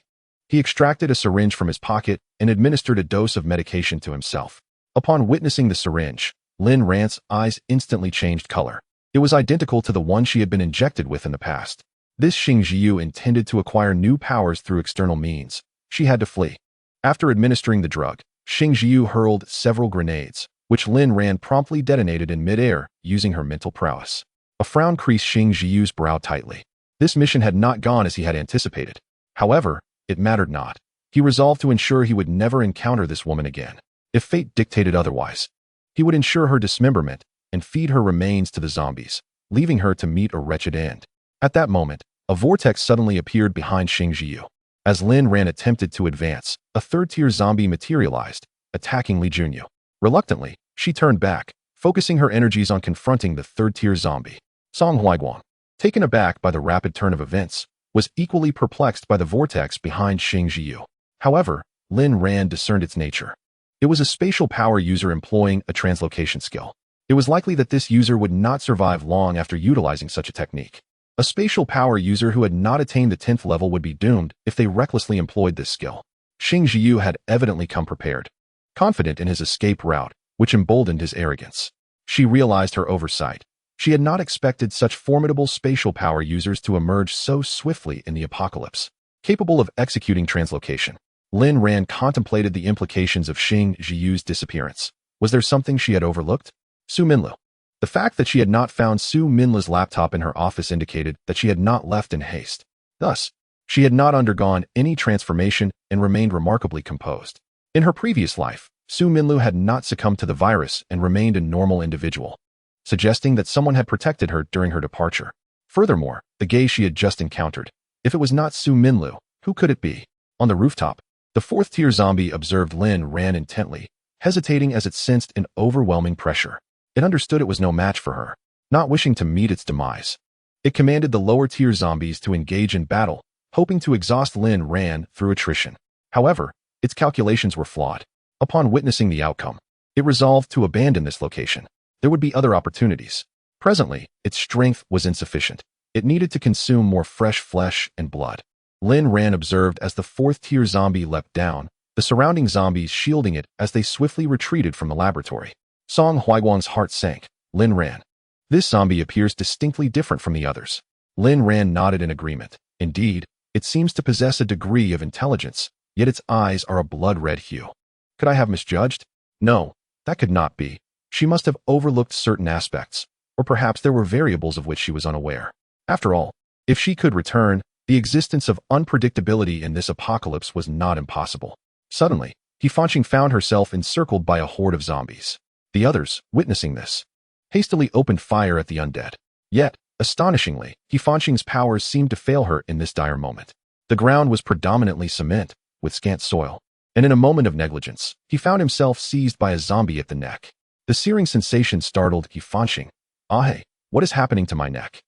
he extracted a syringe from his pocket and administered a dose of medication to himself. Upon witnessing the syringe, Lin Ran's eyes instantly changed color. It was identical to the one she had been injected with in the past. This Xing Jiu intended to acquire new powers through external means. She had to flee. After administering the drug, Xing Jiu hurled several grenades, which Lin Ran promptly detonated in midair using her mental prowess. A frown creased Xing Jiu's brow tightly. This mission had not gone as he had anticipated. However, it mattered not. He resolved to ensure he would never encounter this woman again. If fate dictated otherwise, he would ensure her dismemberment and feed her remains to the zombies, leaving her to meet a wretched end. At that moment, a vortex suddenly appeared behind Xing Jiu. As Lin Ran attempted to advance, a third-tier zombie materialized, attacking Li Junyu. Reluctantly, she turned back, focusing her energies on confronting the third-tier zombie. Song Huaiguang, taken aback by the rapid turn of events, was equally perplexed by the vortex behind Xing Jiu. However, Lin Ran discerned its nature. It was a spatial power user employing a translocation skill. It was likely that this user would not survive long after utilizing such a technique. A spatial power user who had not attained the 10th level would be doomed if they recklessly employed this skill. Xing Jiu had evidently come prepared, confident in his escape route, which emboldened his arrogance. She realized her oversight. She had not expected such formidable spatial power users to emerge so swiftly in the apocalypse. Capable of executing translocation, Lin Ran contemplated the implications of Xing Jiu's disappearance. Was there something she had overlooked? Su Minlu. The fact that she had not found Su Minlu's laptop in her office indicated that she had not left in haste. Thus, she had not undergone any transformation and remained remarkably composed. In her previous life, Su Minlu had not succumbed to the virus and remained a normal individual, suggesting that someone had protected her during her departure. Furthermore, the gaze she had just encountered. If it was not Su Minlu, who could it be? On the rooftop, the fourth-tier zombie observed Lin Ran intently, hesitating as it sensed an overwhelming pressure. It understood it was no match for her, not wishing to meet its demise. It commanded the lower-tier zombies to engage in battle, hoping to exhaust Lin Ran through attrition. However, its calculations were flawed. Upon witnessing the outcome, it resolved to abandon this location. There would be other opportunities. Presently, its strength was insufficient. It needed to consume more fresh flesh and blood. Lin Ran observed as the fourth-tier zombie leapt down, the surrounding zombies shielding it as they swiftly retreated from the laboratory. Song Huaiguang's heart sank. Lin Ran. This zombie appears distinctly different from the others. Lin Ran nodded in agreement. Indeed, it seems to possess a degree of intelligence, yet its eyes are a blood-red hue. Could I have misjudged? No, that could not be. She must have overlooked certain aspects, or perhaps there were variables of which she was unaware. After all, if she could return, the existence of unpredictability in this apocalypse was not impossible. Suddenly, Hefanqing found herself encircled by a horde of zombies. The others, witnessing this, hastily opened fire at the undead. Yet, astonishingly, Hefanqing's powers seemed to fail her in this dire moment. The ground was predominantly cement, with scant soil, and in a moment of negligence, he found himself seized by a zombie at the neck. The searing sensation startled Hefanqing. Ah hey, what is happening to my neck?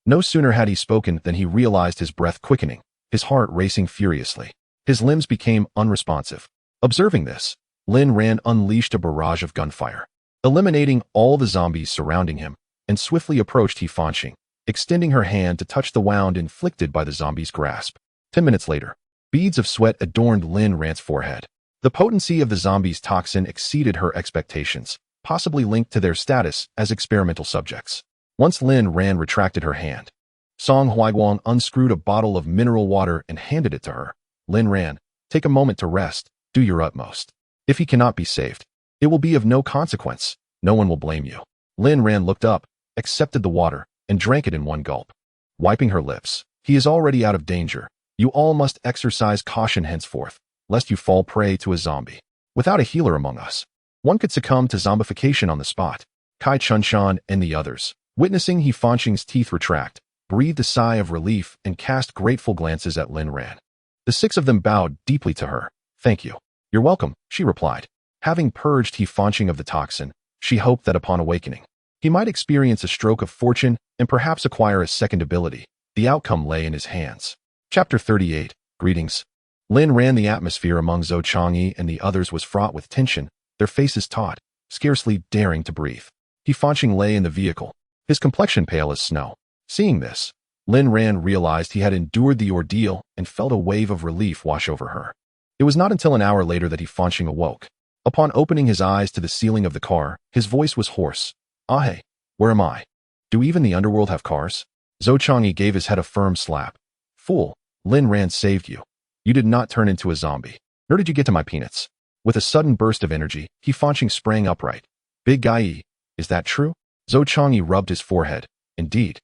No sooner had he spoken than he realized his breath quickening, his heart racing furiously. His limbs became unresponsive. Observing this, Lin Ran unleashed a barrage of gunfire, eliminating all the zombies surrounding him, and swiftly approached Hefanqing, extending her hand to touch the wound inflicted by the zombie's grasp. 10 minutes later, beads of sweat adorned Lin Ran's forehead. The potency of the zombie's toxin exceeded her expectations, possibly linked to their status as experimental subjects. Once Lin Ran retracted her hand, Song Huaiguang unscrewed a bottle of mineral water and handed it to her. Lin Ran, take a moment to rest, do your utmost. If he cannot be saved, it will be of no consequence. No one will blame you. Lin Ran looked up, accepted the water, and drank it in one gulp. Wiping her lips, he is already out of danger. You all must exercise caution henceforth, lest you fall prey to a zombie. Without a healer among us, one could succumb to zombification on the spot. Kai Chunshan and the others, witnessing Hefanqing's teeth retract, breathed a sigh of relief and cast grateful glances at Lin Ran. The 6 of them bowed deeply to her. Thank you. You're welcome, she replied. Having purged Hefanqing of the toxin, she hoped that upon awakening, he might experience a stroke of fortune and perhaps acquire a second ability. The outcome lay in his hands. Chapter 38. Greetings. Lin Ran. The atmosphere among Zhou Changyi and the others was fraught with tension, their faces taut, scarcely daring to breathe. Hefanqing lay in the vehicle, his complexion pale as snow. Seeing this, Lin Ran realized he had endured the ordeal and felt a wave of relief wash over her. It was not until an hour later that Hefanqing awoke. Upon opening his eyes to the ceiling of the car, his voice was hoarse. Ah hey, where am I? Do even the underworld have cars? Zhou Changyi gave his head a firm slap. Fool, Lin Ran saved you. You did not turn into a zombie. Nor did you get to my peanuts. With a sudden burst of energy, He Fanqing sprang upright. Big guy, is that true? Zhou Changyi rubbed his forehead. Indeed.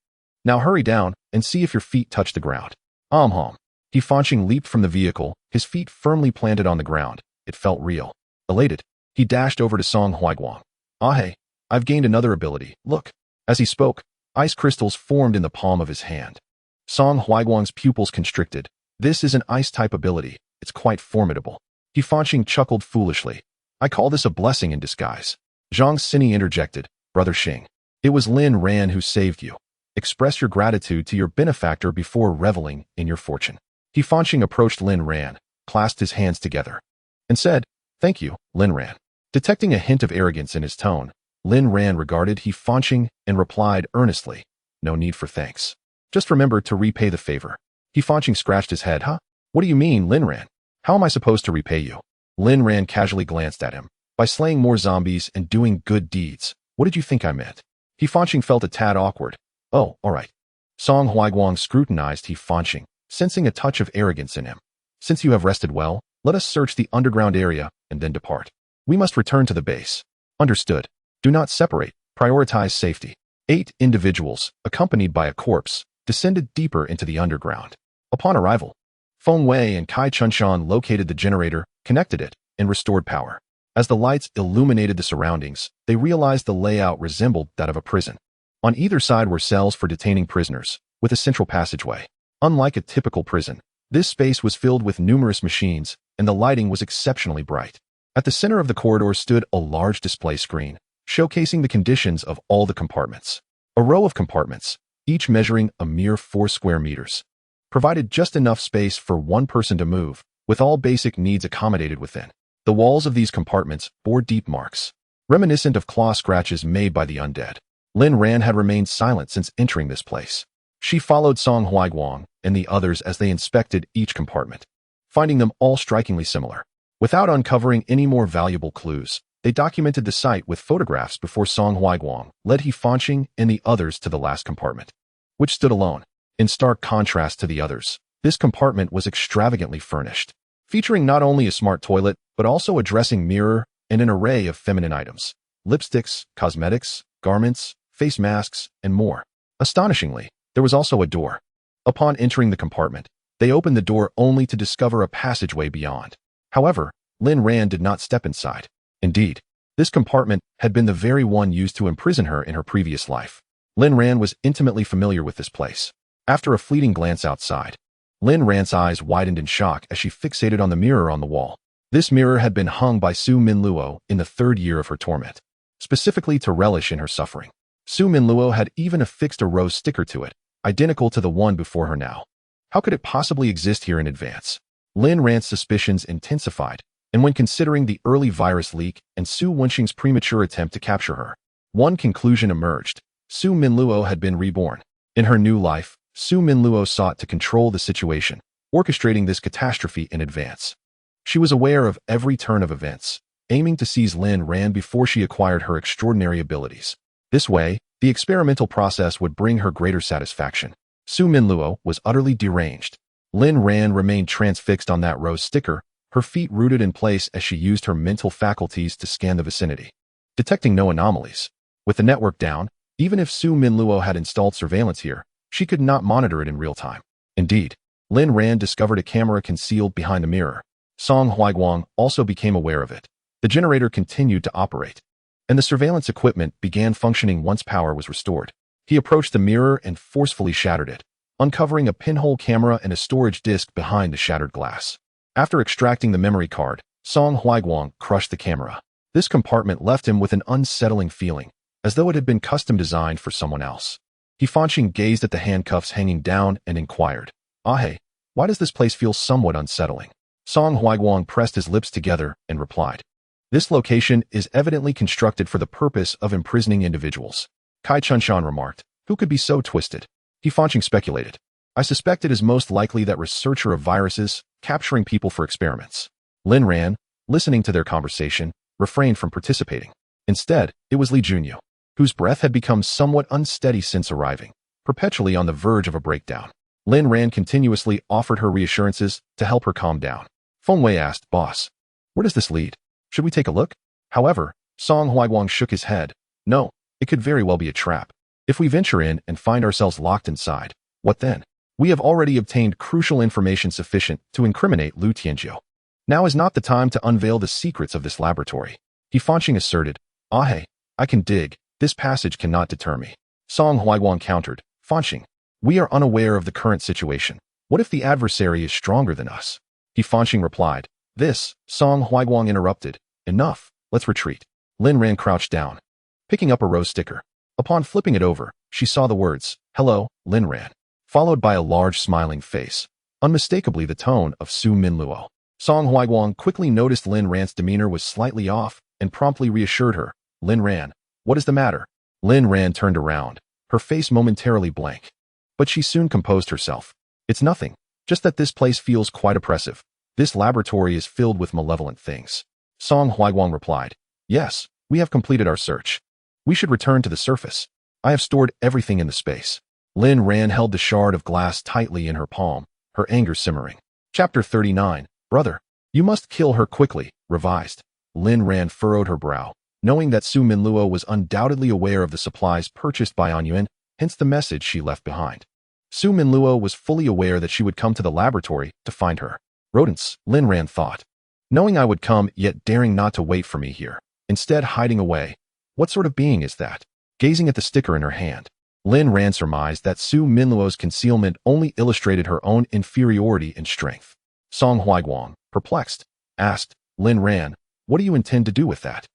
Now hurry down and see if your feet touch the ground. Hom. He Fanqing leaped from the vehicle, his feet firmly planted on the ground. It felt real. Elated, he dashed over to Song Huaiguang. Ah hey, I've gained another ability, look. As he spoke, ice crystals formed in the palm of his hand. Song Huaiguang's pupils constricted. This is an ice-type ability. It's quite formidable. He Fanqing chuckled foolishly. I call this a blessing in disguise. Zhang Sini interjected. Brother Xing. It was Lin Ran who saved you. Express your gratitude to your benefactor before reveling in your fortune. He Fanqing approached Lin Ran, clasped his hands together, and said, Thank you, Lin Ran. Detecting a hint of arrogance in his tone, Lin Ran regarded He Fanqing and replied earnestly, No need for thanks. Just remember to repay the favor. He Fanqing scratched his head. Huh? What do you mean, Lin Ran? How am I supposed to repay you? Lin Ran casually glanced at him. By slaying more zombies and doing good deeds. What did you think I meant? He Fanqing felt a tad awkward. Oh, all right. Song Huaiguang scrutinized He Fanqing, sensing a touch of arrogance in him. Since you have rested well, let us search the underground area and then depart. We must return to the base. Understood. Do not separate. Prioritize safety. 8 individuals, accompanied by a corpse, descended deeper into the underground. Upon arrival, Feng Wei and Kai Chunshan located the generator, connected it, and restored power. As the lights illuminated the surroundings, they realized the layout resembled that of a prison. On either side were cells for detaining prisoners, with a central passageway. Unlike a typical prison, this space was filled with numerous machines, and the lighting was exceptionally bright. At the center of the corridor stood a large display screen, showcasing the conditions of all the compartments. A row of compartments, each measuring a mere 4 square meters, provided just enough space for one person to move, with all basic needs accommodated within. The walls of these compartments bore deep marks, reminiscent of claw scratches made by the undead. Lin Ran had remained silent since entering this place. She followed Song Huaiguang and the others as they inspected each compartment, finding them all strikingly similar. Without uncovering any more valuable clues, they documented the site with photographs before Song Huaiguang led He Fanqing and the others to the last compartment, which stood alone. In stark contrast to the others, this compartment was extravagantly furnished, featuring not only a smart toilet, but also a dressing mirror and an array of feminine items, lipsticks, cosmetics, garments, face masks, and more. Astonishingly, there was also a door. Upon entering the compartment, they opened the door only to discover a passageway beyond. However, Lin Ran did not step inside. Indeed, this compartment had been the very one used to imprison her in her previous life. Lin Ran was intimately familiar with this place. After a fleeting glance outside, Lin Ran's eyes widened in shock as she fixated on the mirror on the wall. This mirror had been hung by Su Minluo in the 3rd year of her torment, specifically to relish in her suffering. Su Minluo had even affixed a rose sticker to it, identical to the one before her now. How could it possibly exist here in advance? Lin Ran's suspicions intensified, and when considering the early virus leak and Su Wenxing's premature attempt to capture her, one conclusion emerged. Su Minluo had been reborn. In her new life, Su Minluo sought to control the situation, orchestrating this catastrophe in advance. She was aware of every turn of events, aiming to seize Lin Ran before she acquired her extraordinary abilities. This way, the experimental process would bring her greater satisfaction. Su Minluo was utterly deranged. Lin Ran remained transfixed on that rose sticker, her feet rooted in place as she used her mental faculties to scan the vicinity, detecting no anomalies. With the network down, even if Su Minluo had installed surveillance here, she could not monitor it in real time. Indeed, Lin Ran discovered a camera concealed behind a mirror. Song Huaiguang also became aware of it. The generator continued to operate, and the surveillance equipment began functioning once power was restored. He approached the mirror and forcefully shattered it, uncovering a pinhole camera and a storage disk behind the shattered glass. After extracting the memory card, Song Huaiguang crushed the camera. This compartment left him with an unsettling feeling, as though it had been custom designed for someone else. He Fanqing gazed at the handcuffs hanging down and inquired, Ah hey, why does this place feel somewhat unsettling? Song Huaiguang pressed his lips together and replied, This location is evidently constructed for the purpose of imprisoning individuals. Kai Chunshan remarked, Who could be so twisted? He Fanqing speculated, I suspect it is most likely that researcher of viruses, capturing people for experiments. Lin Ran, listening to their conversation, refrained from participating. Instead, it was Li Junyu, whose breath had become somewhat unsteady since arriving. perpetually on the verge of a breakdown. Lin Ran continuously offered her reassurances to help her calm down. Feng Wei asked, "Boss, where does this lead? Should we take a look?" However, Song Huaiguang shook his head. "No, it could very well be a trap. If we venture in and find ourselves locked inside, what then? We have already obtained crucial information sufficient to incriminate Lu Tianjiu. Now is not the time to unveil the secrets of this laboratory." He Fanqing asserted, "Ah hey, I can dig, this passage cannot deter me." Song Huaiguang countered, "Fanqing, we are unaware of the current situation. What if the adversary is stronger than us?" He Fanqing replied. This, Song Huaiguang interrupted, "Enough, let's retreat." Lin Ran crouched down, picking up a rose sticker. Upon flipping it over, she saw the words, "Hello, Lin Ran," followed by a large smiling face, unmistakably the tone of Su Minluo. Song Huaiguang quickly noticed Lin Ran's demeanor was slightly off and promptly reassured her, "Lin Ran, what is the matter?" Lin Ran turned around, her face momentarily blank. But she soon composed herself. "It's nothing, just that this place feels quite oppressive. This laboratory is filled with malevolent things." Song Huaiguang replied, "Yes, we have completed our search. We should return to the surface. I have stored everything in the space." Lin Ran held the shard of glass tightly in her palm, her anger simmering. Chapter 39, Brother, you must kill her quickly, revised. Lin Ran furrowed her brow, knowing that Su Minluo was undoubtedly aware of the supplies purchased by An Yuan, hence the message she left behind. Su Minluo was fully aware that she would come to the laboratory to find her. Rodents, Lin Ran thought. Knowing I would come, yet daring not to wait for me here, instead hiding away. What sort of being is that? Gazing at the sticker in her hand, Lin Ran surmised that Su Minluo's concealment only illustrated her own inferiority in strength. Song Huaiguang, perplexed, asked, "Lin Ran, what do you intend to do with that?"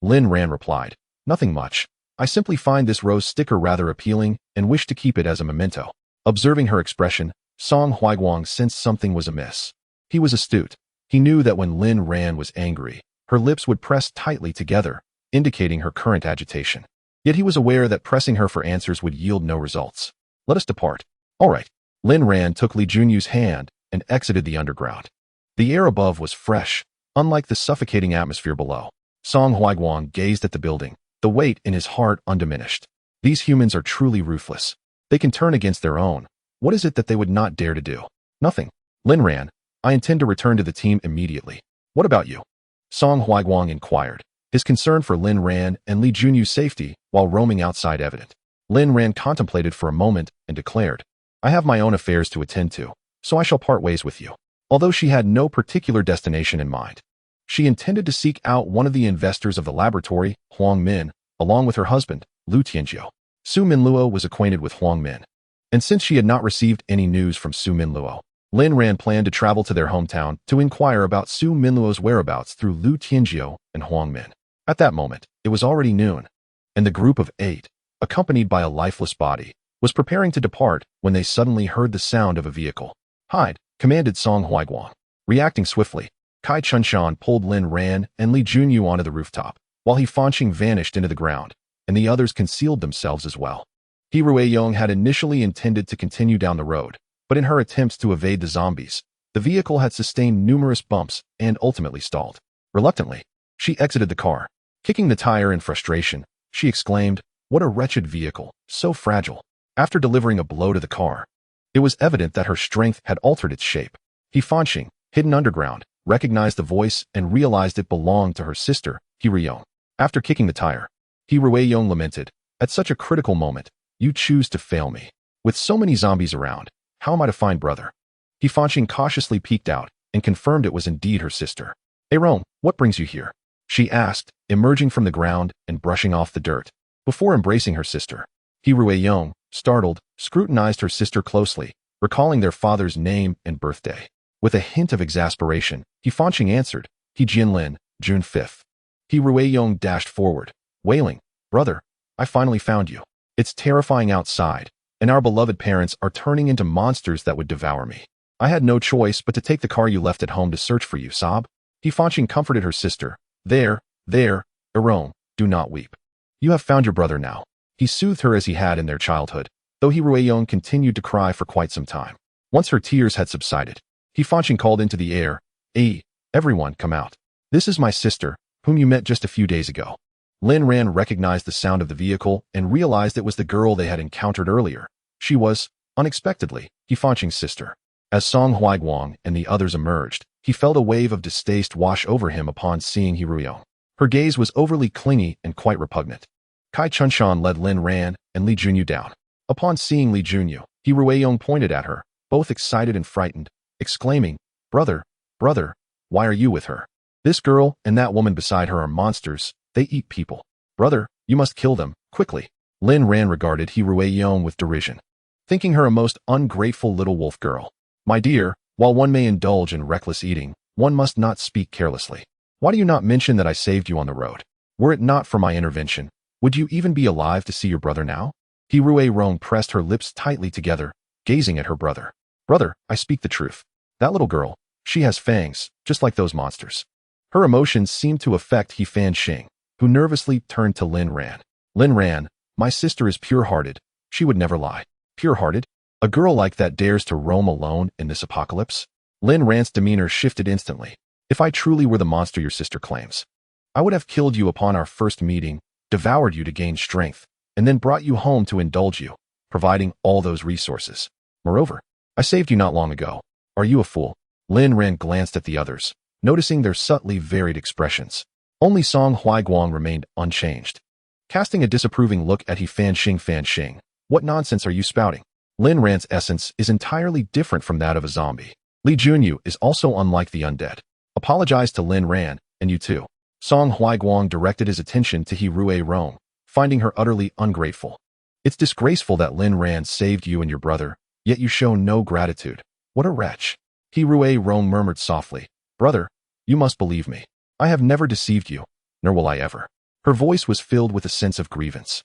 Lin Ran replied, "Nothing much. I simply find this rose sticker rather appealing and wish to keep it as a memento." Observing her expression, Song Huaiguang sensed something was amiss. He was astute. He knew that when Lin Ran was angry, her lips would press tightly together, indicating her current agitation. Yet he was aware that pressing her for answers would yield no results. "Let us depart." "All right." Lin Ran took Li Junyu's hand and exited the underground. The air above was fresh, unlike the suffocating atmosphere below. Song Huaiguang gazed at the building, the weight in his heart undiminished. These humans are truly ruthless. They can turn against their own. What is it that they would not dare to do? Nothing. Lin Ran, I intend to return to the team immediately. What about you? Song Huaiguang inquired, his concern for Lin Ran and Li Junyu's safety while roaming outside evident. Lin Ran contemplated for a moment and declared, "I have my own affairs to attend to, so I shall part ways with you." Although she had no particular destination in mind, she intended to seek out one of the investors of the laboratory, Huang Min, along with her husband, Lu Tianjiu. Su Minluo was acquainted with Huang Min, and since she had not received any news from Su Minluo, Lin Ran planned to travel to their hometown to inquire about Su Minluo's whereabouts through Lu Tianjiu and Huang Min. At that moment, it was already noon, and the group of 8, accompanied by a lifeless body, was preparing to depart when they suddenly heard the sound of a vehicle. "Hide," commanded Song Huaiguang. Reacting swiftly, Kai Chunshan pulled Lin Ran and Li Junyu onto the rooftop, while He Fanqing vanished into the ground, and the others concealed themselves as well. He Ruiyong had initially intended to continue down the road, but in her attempts to evade the zombies, the vehicle had sustained numerous bumps and ultimately stalled. Reluctantly, she exited the car. Kicking the tire in frustration, she exclaimed, "What a wretched vehicle, so fragile." After delivering a blow to the car, it was evident that her strength had altered its shape. He Fanqing, hidden underground, recognized the voice and realized it belonged to her sister, He Ruiyong. After kicking the tire, He Ruiyong lamented, "At such a critical moment, you choose to fail me. With so many zombies around, how am I to find brother?" He Fanqing cautiously peeked out and confirmed it was indeed her sister. "Aaron, what brings you here?" she asked, emerging from the ground and brushing off the dirt. Before embracing her sister, He Ruiyong, startled, scrutinized her sister closely, recalling their father's name and birthday. With a hint of exasperation, He Fanqing answered, "He Jinlin, June 5th. He Ruiyong dashed forward, wailing, "Brother, I finally found you. It's terrifying outside, and our beloved parents are turning into monsters that would devour me. I had no choice but to take the car you left at home to search for you, Sob." He Fanqing comforted her sister. There, Aaron, do not weep. You have found your brother now." He soothed her as he had in their childhood, though He Ruiyong continued to cry for quite some time. Once her tears had subsided, He Fanqing called into the air, "Hey, everyone, come out. This is my sister, whom you met just a few days ago." Lin Ran recognized the sound of the vehicle and realized it was the girl they had encountered earlier. She was, unexpectedly, Hefanqing's sister. As Song Huaiguang and the others emerged, he felt a wave of distaste wash over him upon seeing He Ruiyong. Her gaze was overly clingy and quite repugnant. Kai Chunshan led Lin Ran and Li Junyu down. Upon seeing Li Junyu, He Ruiyong pointed at her, both excited and frightened, exclaiming, "Brother, brother, why are you with her? This girl and that woman beside her are monsters, they eat people. Brother, you must kill them, quickly." Lin Ran regarded He Ruiyong with derision, thinking her a most ungrateful little wolf girl. "My dear, while one may indulge in reckless eating, one must not speak carelessly. Why do you not mention that I saved you on the road? Were it not for my intervention, would you even be alive to see your brother now?" He Ruiyong pressed her lips tightly together, gazing at her brother. "Brother, I speak the truth. That little girl, she has fangs, just like those monsters." Her emotions seemed to affect Hefanqing, who nervously turned to Lin Ran. "Lin Ran, my sister is pure-hearted. She would never lie." "Pure-hearted? A girl like that dares to roam alone in this apocalypse?" Lin Ran's demeanor shifted instantly. "If I truly were the monster your sister claims, I would have killed you upon our first meeting, devoured you to gain strength, and then brought you home to indulge you, providing all those resources. Moreover, I saved you not long ago. Are you a fool?" Lin Ran glanced at the others, noticing their subtly varied expressions. Only Song Huaiguang remained unchanged. Casting a disapproving look at Hefanqing, "What nonsense are you spouting? Lin Ran's essence is entirely different from that of a zombie. Li Junyu is also unlike the undead. Apologize to Lin Ran, and you too." Song Huaiguang directed his attention to He Ruiyong, finding her utterly ungrateful. "It's disgraceful that Lin Ran saved you and your brother, yet you show no gratitude. What a wretch." He Ruiyong murmured softly, "Brother, you must believe me. I have never deceived you, nor will I ever." Her voice was filled with a sense of grievance,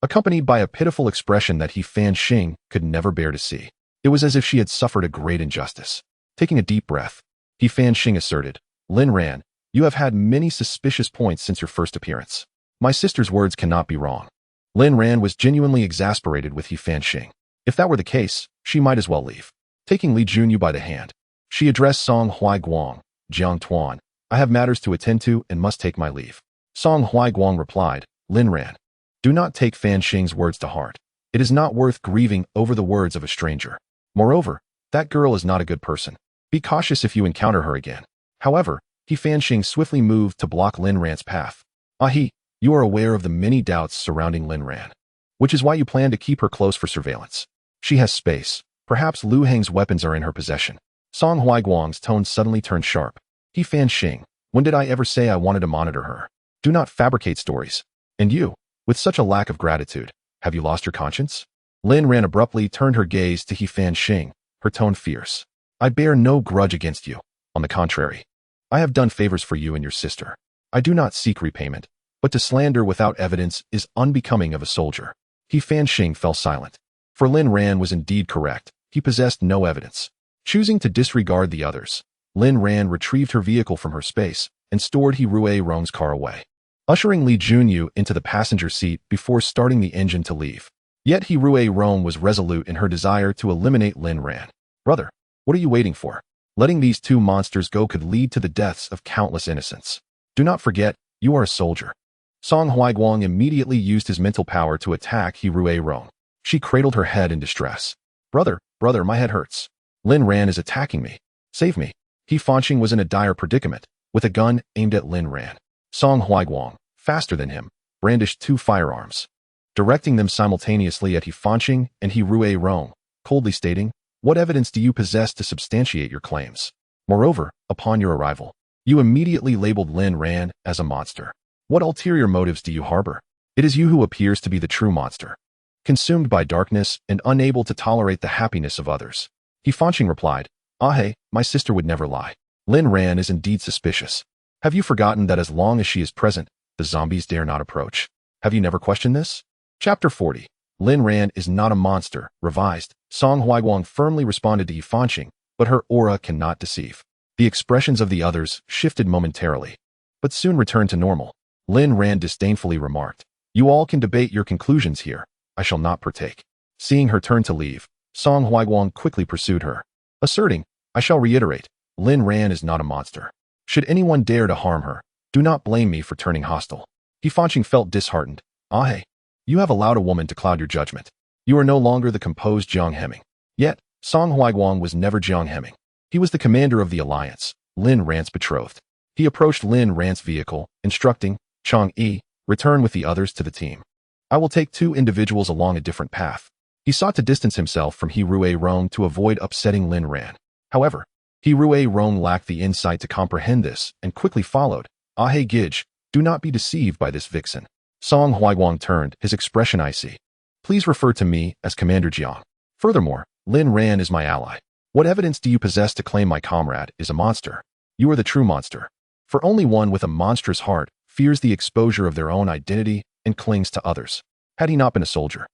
accompanied by a pitiful expression that Hefanqing could never bear to see. It was as if she had suffered a great injustice. Taking a deep breath, Hefanqing asserted, "Lin Ran, you have had many suspicious points since your first appearance. My sister's words cannot be wrong." Lin Ran was genuinely exasperated with Hefanqing. If that were the case, she might as well leave. Taking Li Junyu by the hand, she addressed Song Huaiguang, "Jiang Tuan, I have matters to attend to and must take my leave." Song Huaiguang replied, "Lin Ran, do not take Fanqing's words to heart. It is not worth grieving over the words of a stranger. Moreover, that girl is not a good person. Be cautious if you encounter her again." However, Hefanqing swiftly moved to block Lin Ran's path. "Ahi, you are aware of the many doubts surrounding Lin Ran, which is why you plan to keep her close for surveillance. She has space. Perhaps Lu Heng's weapons are in her possession." Song Huaiguang's tone suddenly turned sharp. "Hefanqing, when did I ever say I wanted to monitor her? Do not fabricate stories. And you, with such a lack of gratitude, have you lost your conscience?" Lin Ran abruptly turned her gaze to Hefanqing, her tone fierce. "I bear no grudge against you. On the contrary, I have done favors for you and your sister. I do not seek repayment, but to slander without evidence is unbecoming of a soldier." Hefanqing fell silent. For Lin Ran was indeed correct. He possessed no evidence. Choosing to disregard the others, Lin Ran retrieved her vehicle from her space and stored He Ruiyong's car away, ushering Li Junyu into the passenger seat before starting the engine to leave. Yet He Ruiyong was resolute in her desire to eliminate Lin Ran. "Brother, what are you waiting for? Letting these two monsters go could lead to the deaths of countless innocents. Do not forget, you are a soldier." Song Huaiguang immediately used his mental power to attack He Ruiyong. She cradled her head in distress. "Brother, brother, my head hurts. Lin Ran is attacking me. Save me." Hefanqing was in a dire predicament, with a gun aimed at Lin Ran. Song Huaiguang, faster than him, brandished two firearms, directing them simultaneously at Hefanqing and He Ruiyong, coldly stating, "What evidence do you possess to substantiate your claims? Moreover, upon your arrival, you immediately labeled Lin Ran as a monster. What ulterior motives do you harbor? It is you who appears to be the true monster, consumed by darkness and unable to tolerate the happiness of others." Hefanqing replied, "Ahe, my sister would never lie. Lin Ran is indeed suspicious. Have you forgotten that as long as she is present, the zombies dare not approach? Have you never questioned this?" Chapter 40. Lin Ran is not a monster, revised. Song Huaiguang firmly responded to Hefanqing, but her aura cannot deceive. The expressions of the others shifted momentarily, but soon returned to normal. Lin Ran disdainfully remarked, "You all can debate your conclusions here. I shall not partake." Seeing her turn to leave, Song Huaiguang quickly pursued her, asserting, "I shall reiterate, Lin Ran is not a monster. Should anyone dare to harm her, do not blame me for turning hostile." Hefanqing felt disheartened. "Ahe, you have allowed a woman to cloud your judgment. You are no longer the composed Jiang Heming. Yet, Song Huaiguang was never Jiang Heming. He was the commander of the alliance, Lin Ran's betrothed. He approached Lin Ran's vehicle, instructing, Chang'e, return with the others to the team. I will take 2 individuals along a different path. He sought to distance himself from He Rong to avoid upsetting Lin Ran. However, He Rong lacked the insight to comprehend this and quickly followed. Ah hey Gij, do not be deceived by this vixen. Song Huaiguang turned, his expression icy. Please refer to me as Commander Jiang. Furthermore, Lin Ran is my ally. What evidence do you possess to claim my comrade is a monster? You are the true monster. For only one with a monstrous heart fears the exposure of their own identity and clings to others. Had he not been a soldier,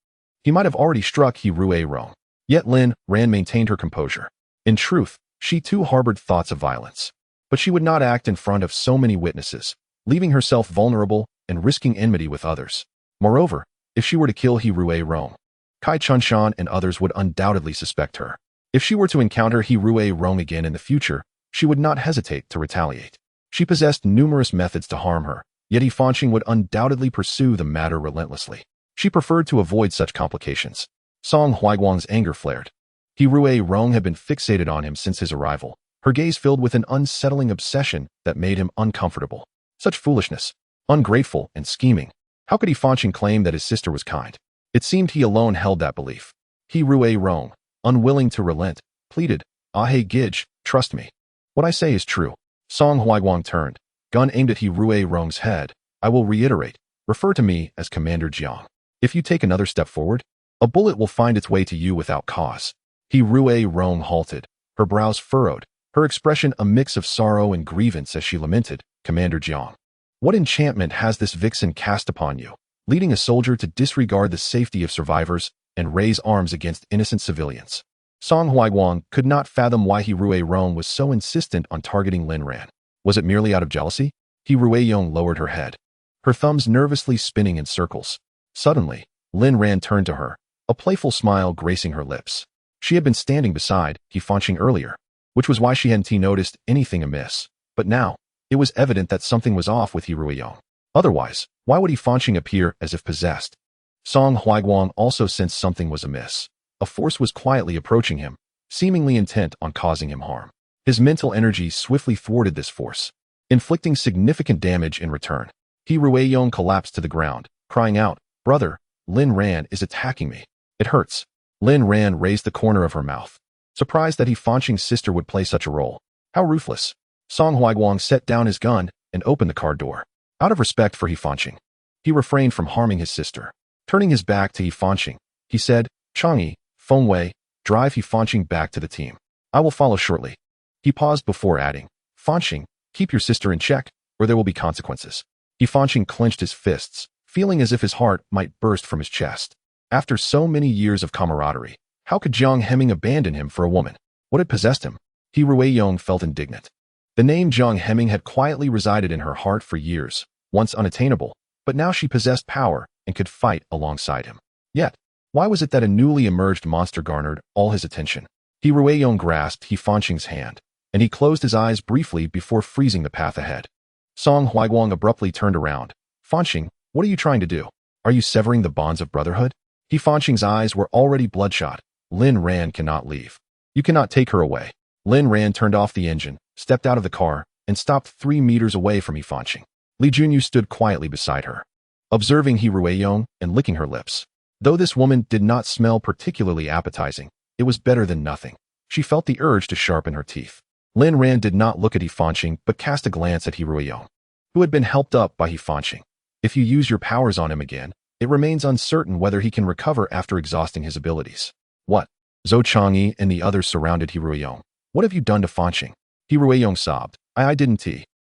he might have already struck He Rong. Yet Lin Ran maintained her composure. In truth, she too harbored thoughts of violence. But she would not act in front of so many witnesses, leaving herself vulnerable and risking enmity with others. Moreover, if she were to kill He Rong, Kai Chunshan and others would undoubtedly suspect her. If she were to encounter He Rong again in the future, she would not hesitate to retaliate. She possessed numerous methods to harm her, yet He Fanqing would undoubtedly pursue the matter relentlessly. She preferred to avoid such complications. Song Huaiguang's anger flared. He Rong had been fixated on him since his arrival, her gaze filled with an unsettling obsession that made him uncomfortable. Such foolishness. Ungrateful and scheming. How could He Fanqing claim that his sister was kind? It seemed he alone held that belief. He Rong, unwilling to relent, pleaded, Ah hey Gij, trust me. What I say is true. Song Huaiguang turned, gun aimed at He Rong's head. I will reiterate, refer to me as Commander Jiang. If you take another step forward, a bullet will find its way to you without cause. He Rong halted, her brows furrowed, her expression a mix of sorrow and grievance as she lamented, Commander Jiang. What enchantment has this vixen cast upon you, leading a soldier to disregard the safety of survivors and raise arms against innocent civilians? Song Huaiguang could not fathom why He Rong was so insistent on targeting Lin Ran. Was it merely out of jealousy? He Rong lowered her head, her thumbs nervously spinning in circles. Suddenly, Lin Ran turned to her, a playful smile gracing her lips. She had been standing beside He Fanqing earlier, which was why she hadn't noticed anything amiss. But now, it was evident that something was off with He Rong. Otherwise, why would He Fanqing appear as if possessed? Song Huaiguang also sensed something was amiss. A force was quietly approaching him, seemingly intent on causing him harm. His mental energy swiftly thwarted this force, inflicting significant damage in return. He Rong collapsed to the ground, crying out, Brother, Lin Ran is attacking me. It hurts. Lin Ran raised the corner of her mouth, surprised that He Fanqing's sister would play such a role. How ruthless. Song Huaiguang set down his gun and opened the car door. Out of respect for He Fanqing, he refrained from harming his sister. Turning his back to He Fanqing, he said, Chang'e, Feng Wei, drive He Fanqing back to the team. I will follow shortly. He paused before adding, Fanqing, keep your sister in check, or there will be consequences. He Fanqing clenched his fists, feeling as if his heart might burst from his chest. After so many years of camaraderie, how could Jiang Heming abandon him for a woman? What had possessed him? He Rong felt indignant. The name Jiang Heming had quietly resided in her heart for years, once unattainable, but now she possessed power and could fight alongside him. Yet, why was it that a newly emerged monster garnered all his attention? He Rong grasped He Fanqing's hand, and he closed his eyes briefly before freezing the path ahead. Song Huaiguang abruptly turned around. Fanqing, what are you trying to do? Are you severing the bonds of brotherhood? He Fanqing's eyes were already bloodshot. Lin Ran cannot leave. You cannot take her away. Lin Ran turned off the engine, stepped out of the car, and stopped 3 meters away from He Fanqing. Li Junyu stood quietly beside her, observing He Rong and licking her lips. Though this woman did not smell particularly appetizing, it was better than nothing. She felt the urge to sharpen her teeth. Lin Ran did not look at He Fanqing but cast a glance at He Rong, who had been helped up by He Fanqing. If you use your powers on him again, it remains uncertain whether he can recover after exhausting his abilities. What? Zhou Chang'e and the others surrounded He Rong. What have you done to Fanqing? He Rong sobbed. I didn't.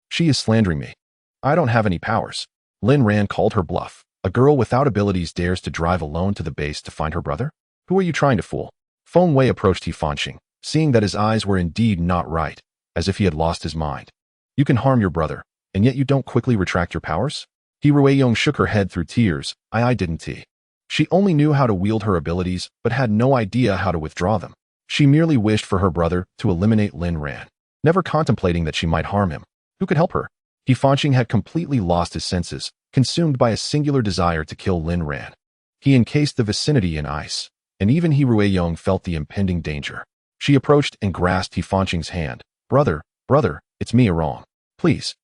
She is slandering me. I don't have any powers. Lin Ran called her bluff. A girl without abilities dares to drive alone to the base to find her brother? Who are you trying to fool? Feng Wei approached He Fanqing, seeing that his eyes were indeed not right, as if he had lost his mind. You can harm your brother, and yet you don't quickly retract your powers? He Rong shook her head through tears. I didn't. She only knew how to wield her abilities, but had no idea how to withdraw them. She merely wished for her brother to eliminate Lin Ran, never contemplating that she might harm him. Who could help her? He Fanqing had completely lost his senses, consumed by a singular desire to kill Lin Ran. He encased the vicinity in ice, and even He Rueyong felt the impending danger. She approached and grasped He Fanqing's hand. Brother, it's me wrong. Please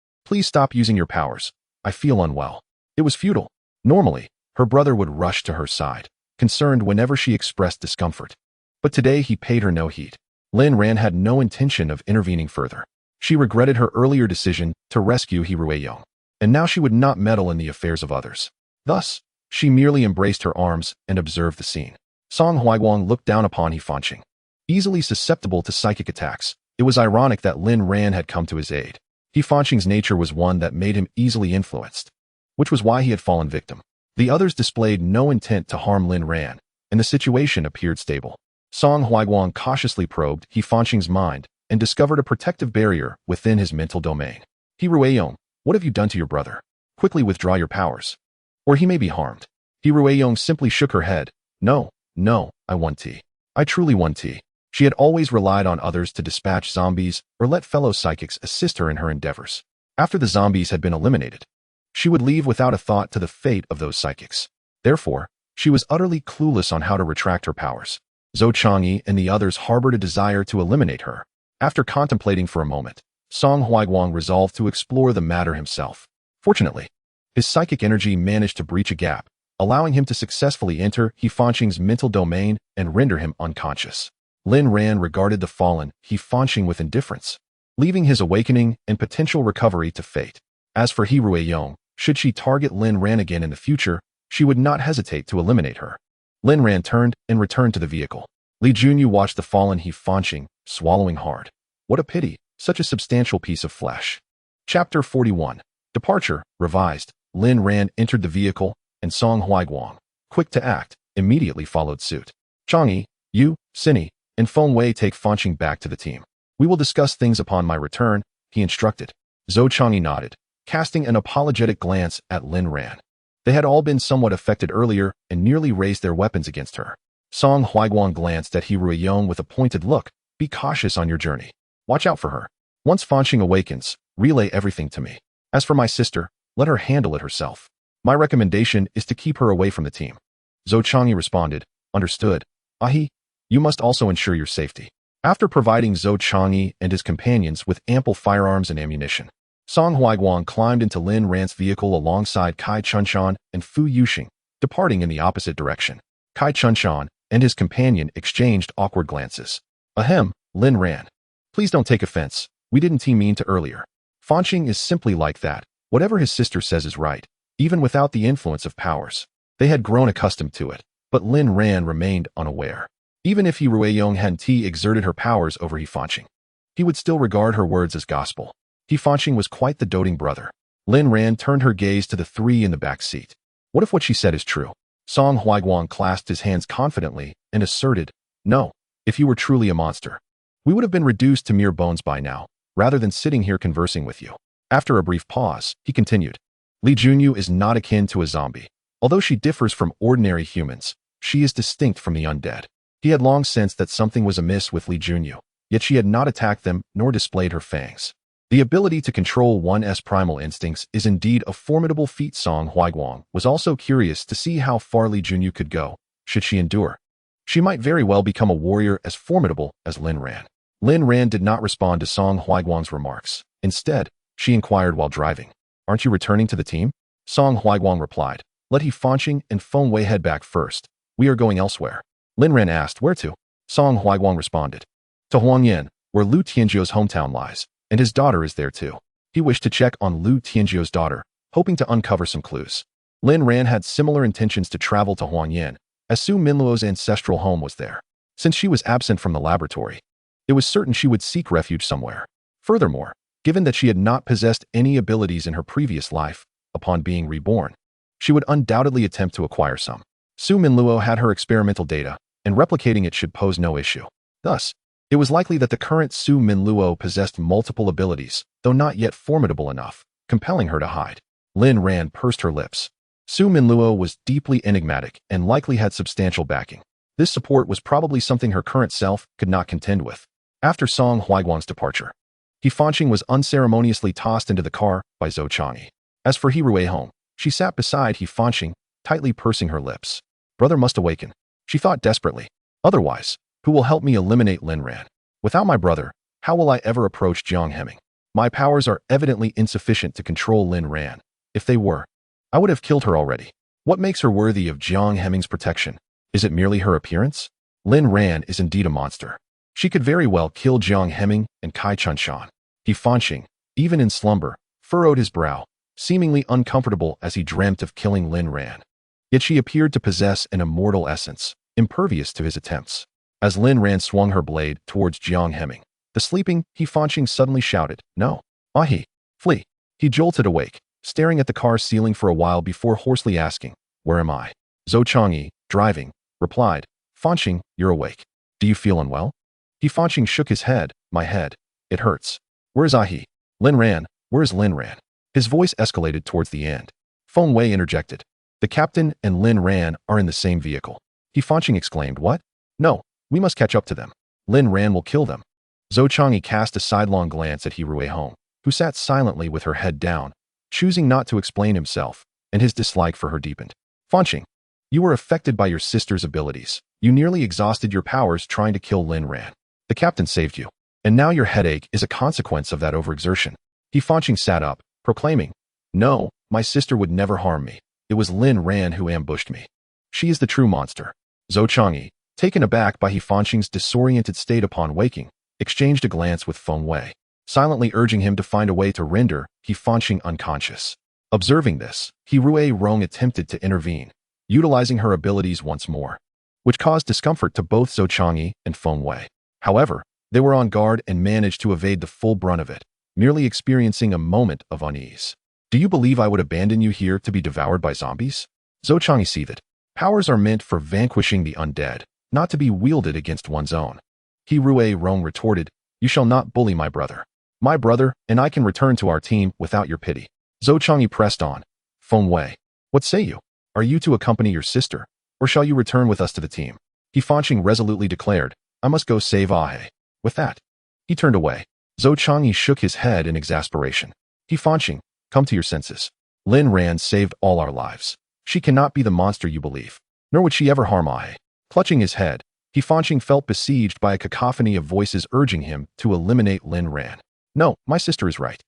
stop using your powers. I feel unwell. It was futile. Normally, her brother would rush to her side, concerned whenever she expressed discomfort. But today he paid her no heed. Lin Ran had no intention of intervening further. She regretted her earlier decision to rescue He Rueyong, and now she would not meddle in the affairs of others. Thus, she merely embraced her arms and observed the scene. Song Huiguang looked down upon He Fanqing. Easily susceptible to psychic attacks, it was ironic that Lin Ran had come to his aid. He Fanqing's nature was one that made him easily influenced, which was why he had fallen victim. The others displayed no intent to harm Lin Ran, and the situation appeared stable. Song Huiguang cautiously probed He Fanqing's mind and discovered a protective barrier within his mental domain. He Rueyong, what have you done to your brother? Quickly withdraw your powers, or he may be harmed. He Rueyong simply shook her head. No, I want tea. I truly want tea. She had always relied on others to dispatch zombies or let fellow psychics assist her in her endeavors. After the zombies had been eliminated, she would leave without a thought to the fate of those psychics. Therefore, she was utterly clueless on how to retract her powers. Zhou Changyi and the others harbored a desire to eliminate her. After contemplating for a moment, Song Huiguang resolved to explore the matter himself. Fortunately, his psychic energy managed to breach a gap, allowing him to successfully enter He Fanqing's mental domain and render him unconscious. Lin Ran regarded the fallen He Fanqing with indifference, leaving his awakening and potential recovery to fate. As for He Rueyong, should she target Lin Ran again in the future, she would not hesitate to eliminate her. Lin Ran turned and returned to the vehicle. Li Junyu watched the fallen He Fanqing, swallowing hard. What a pity, such a substantial piece of flesh. Chapter 41. Departure, revised. Lin Ran entered the vehicle, and Song Huiguang, quick to act, immediately followed suit. Changyi, you, Cinny, and Feng Wei take Fanqing back to the team. We will discuss things upon my return, he instructed. Zhou Changyi nodded, casting an apologetic glance at Lin Ran. They had all been somewhat affected earlier and nearly raised their weapons against her. Song Huiguang glanced at He Rueyong with a pointed look. Be cautious on your journey. Watch out for her. Once Fanqing awakens, relay everything to me. As for my sister, let her handle it herself. My recommendation is to keep her away from the team. Zhou Changyi responded. Understood. Ahi, you must also ensure your safety. After providing Zhou Changyi and his companions with ample firearms and ammunition, Song Huiguang climbed into Lin Ran's vehicle alongside Kai Chunshan and Fu Yuxing, departing in the opposite direction. Kai Chunshan and his companion exchanged awkward glances. Ahem, Lin Ran. Please don't take offense. We didn't team mean to earlier. Fanqing is simply like that. Whatever his sister says is right, even without the influence of powers. They had grown accustomed to it, but Lin Ran remained unaware. Even if He Rueyong Hanti exerted her powers over He Fanqing, he would still regard her words as gospel. He Fanqing was quite the doting brother. Lin Ran turned her gaze to the three in the back seat. What if what she said is true? Song Huiguang clasped his hands confidently and asserted, No, if you were truly a monster, we would have been reduced to mere bones by now, rather than sitting here conversing with you. After a brief pause, he continued, Li Junyu is not akin to a zombie. Although she differs from ordinary humans, she is distinct from the undead. He had long sensed that something was amiss with Li Junyu, yet she had not attacked them nor displayed her fangs. The ability to control one's primal instincts is indeed a formidable feat. Song Huiguang was also curious to see how far Li Junyu could go, should she endure. She might very well become a warrior as formidable as Lin Ran. Lin Ran did not respond to Song Huiguang's remarks. Instead, she inquired while driving, Aren't you returning to the team? Song Huiguang replied, Let He Fanqing and Feng Wei head back first. We are going elsewhere. Lin Ran asked, Where to? Song Huiguang responded, To Huangyan, where Lu Tianzhuo's hometown lies, and his daughter is there too. He wished to check on Lu Tianzhuo's daughter, hoping to uncover some clues. Lin Ran had similar intentions to travel to Huangyan, as Su Minluo's ancestral home was there. Since she was absent from the laboratory, it was certain she would seek refuge somewhere. Furthermore, given that she had not possessed any abilities in her previous life, upon being reborn, she would undoubtedly attempt to acquire some. Su Minluo had her experimental data, and replicating it should pose no issue. Thus, it was likely that the current Su Minluo possessed multiple abilities, though not yet formidable enough, compelling her to hide. Lin Ran pursed her lips. Su Minluo was deeply enigmatic and likely had substantial backing. This support was probably something her current self could not contend with. After Song Huiguang's departure, He Fanqing was unceremoniously tossed into the car by Zhou Changyi. As for He Rueyong, she sat beside He Fanqing, tightly pursing her lips. Brother must awaken. She thought desperately. Otherwise, who will help me eliminate Lin Ran? Without my brother, how will I ever approach Jiang Heming? My powers are evidently insufficient to control Lin Ran. If they were, I would have killed her already. What makes her worthy of Jiang Heming's protection? Is it merely her appearance? Lin Ran is indeed a monster. She could very well kill Jiang Heming and Kai Chunshan. He Fanqing, even in slumber, furrowed his brow, seemingly uncomfortable as he dreamt of killing Lin Ran. Yet she appeared to possess an immortal essence, impervious to his attempts. As Lin Ran swung her blade towards Jiang Heming, the sleeping He Fanqing suddenly shouted, "No! Ahi! Flee!" He jolted awake, staring at the car's ceiling for a while before hoarsely asking, "Where am I?" Zhou Changyi, driving, replied, "Fanqing, you're awake. Do you feel unwell?" He Fanqing shook his head. "My head. It hurts." "Where's Ahi?" "Lin Ran. Where's Lin Ran?" His voice escalated towards the end. Feng Wei interjected. "The captain and Lin Ran are in the same vehicle." He Fanqing exclaimed, "What?" "No, we must catch up to them. Lin Ran will kill them." Zhou Changyi cast a sidelong glance at He Ruihong, who sat silently with her head down, choosing not to explain himself, and his dislike for her deepened. "Fanqing, you were affected by your sister's abilities. You nearly exhausted your powers trying to kill Lin Ran. The captain saved you, and now your headache is a consequence of that overexertion." He Fanqing sat up, proclaiming, "No, my sister would never harm me. It was Lin Ran who ambushed me. She is the true monster." Zhou Changyi, taken aback by He Fanqing's disoriented state upon waking, exchanged a glance with Feng Wei, silently urging him to find a way to render He Fanqing unconscious. Observing this, He Ruihong attempted to intervene, utilizing her abilities once more, which caused discomfort to both Zhou Changyi and Feng Wei. However, they were on guard and managed to evade the full brunt of it, merely experiencing a moment of unease. "Do you believe I would abandon you here to be devoured by zombies?" Zhou Changyi seethed. Powers are meant for vanquishing the undead, not to be wielded against one's own. He Ruihong retorted, "You shall not bully my brother. My brother and I can return to our team without your pity." Zhou Changyi pressed on. "Feng Wei, what say you? Are you to accompany your sister, or shall you return with us to the team?" He Fanqing resolutely declared, "I must go save Ahe." With that, he turned away. Zhou Changyi shook his head in exasperation. He Fanqing, come to your senses. Lin Ran saved all our lives. She cannot be the monster you believe, nor would she ever harm Ahe. Clutching his head, He Fanqing felt besieged by a cacophony of voices urging him to eliminate Lin Ran. "No, my sister is right.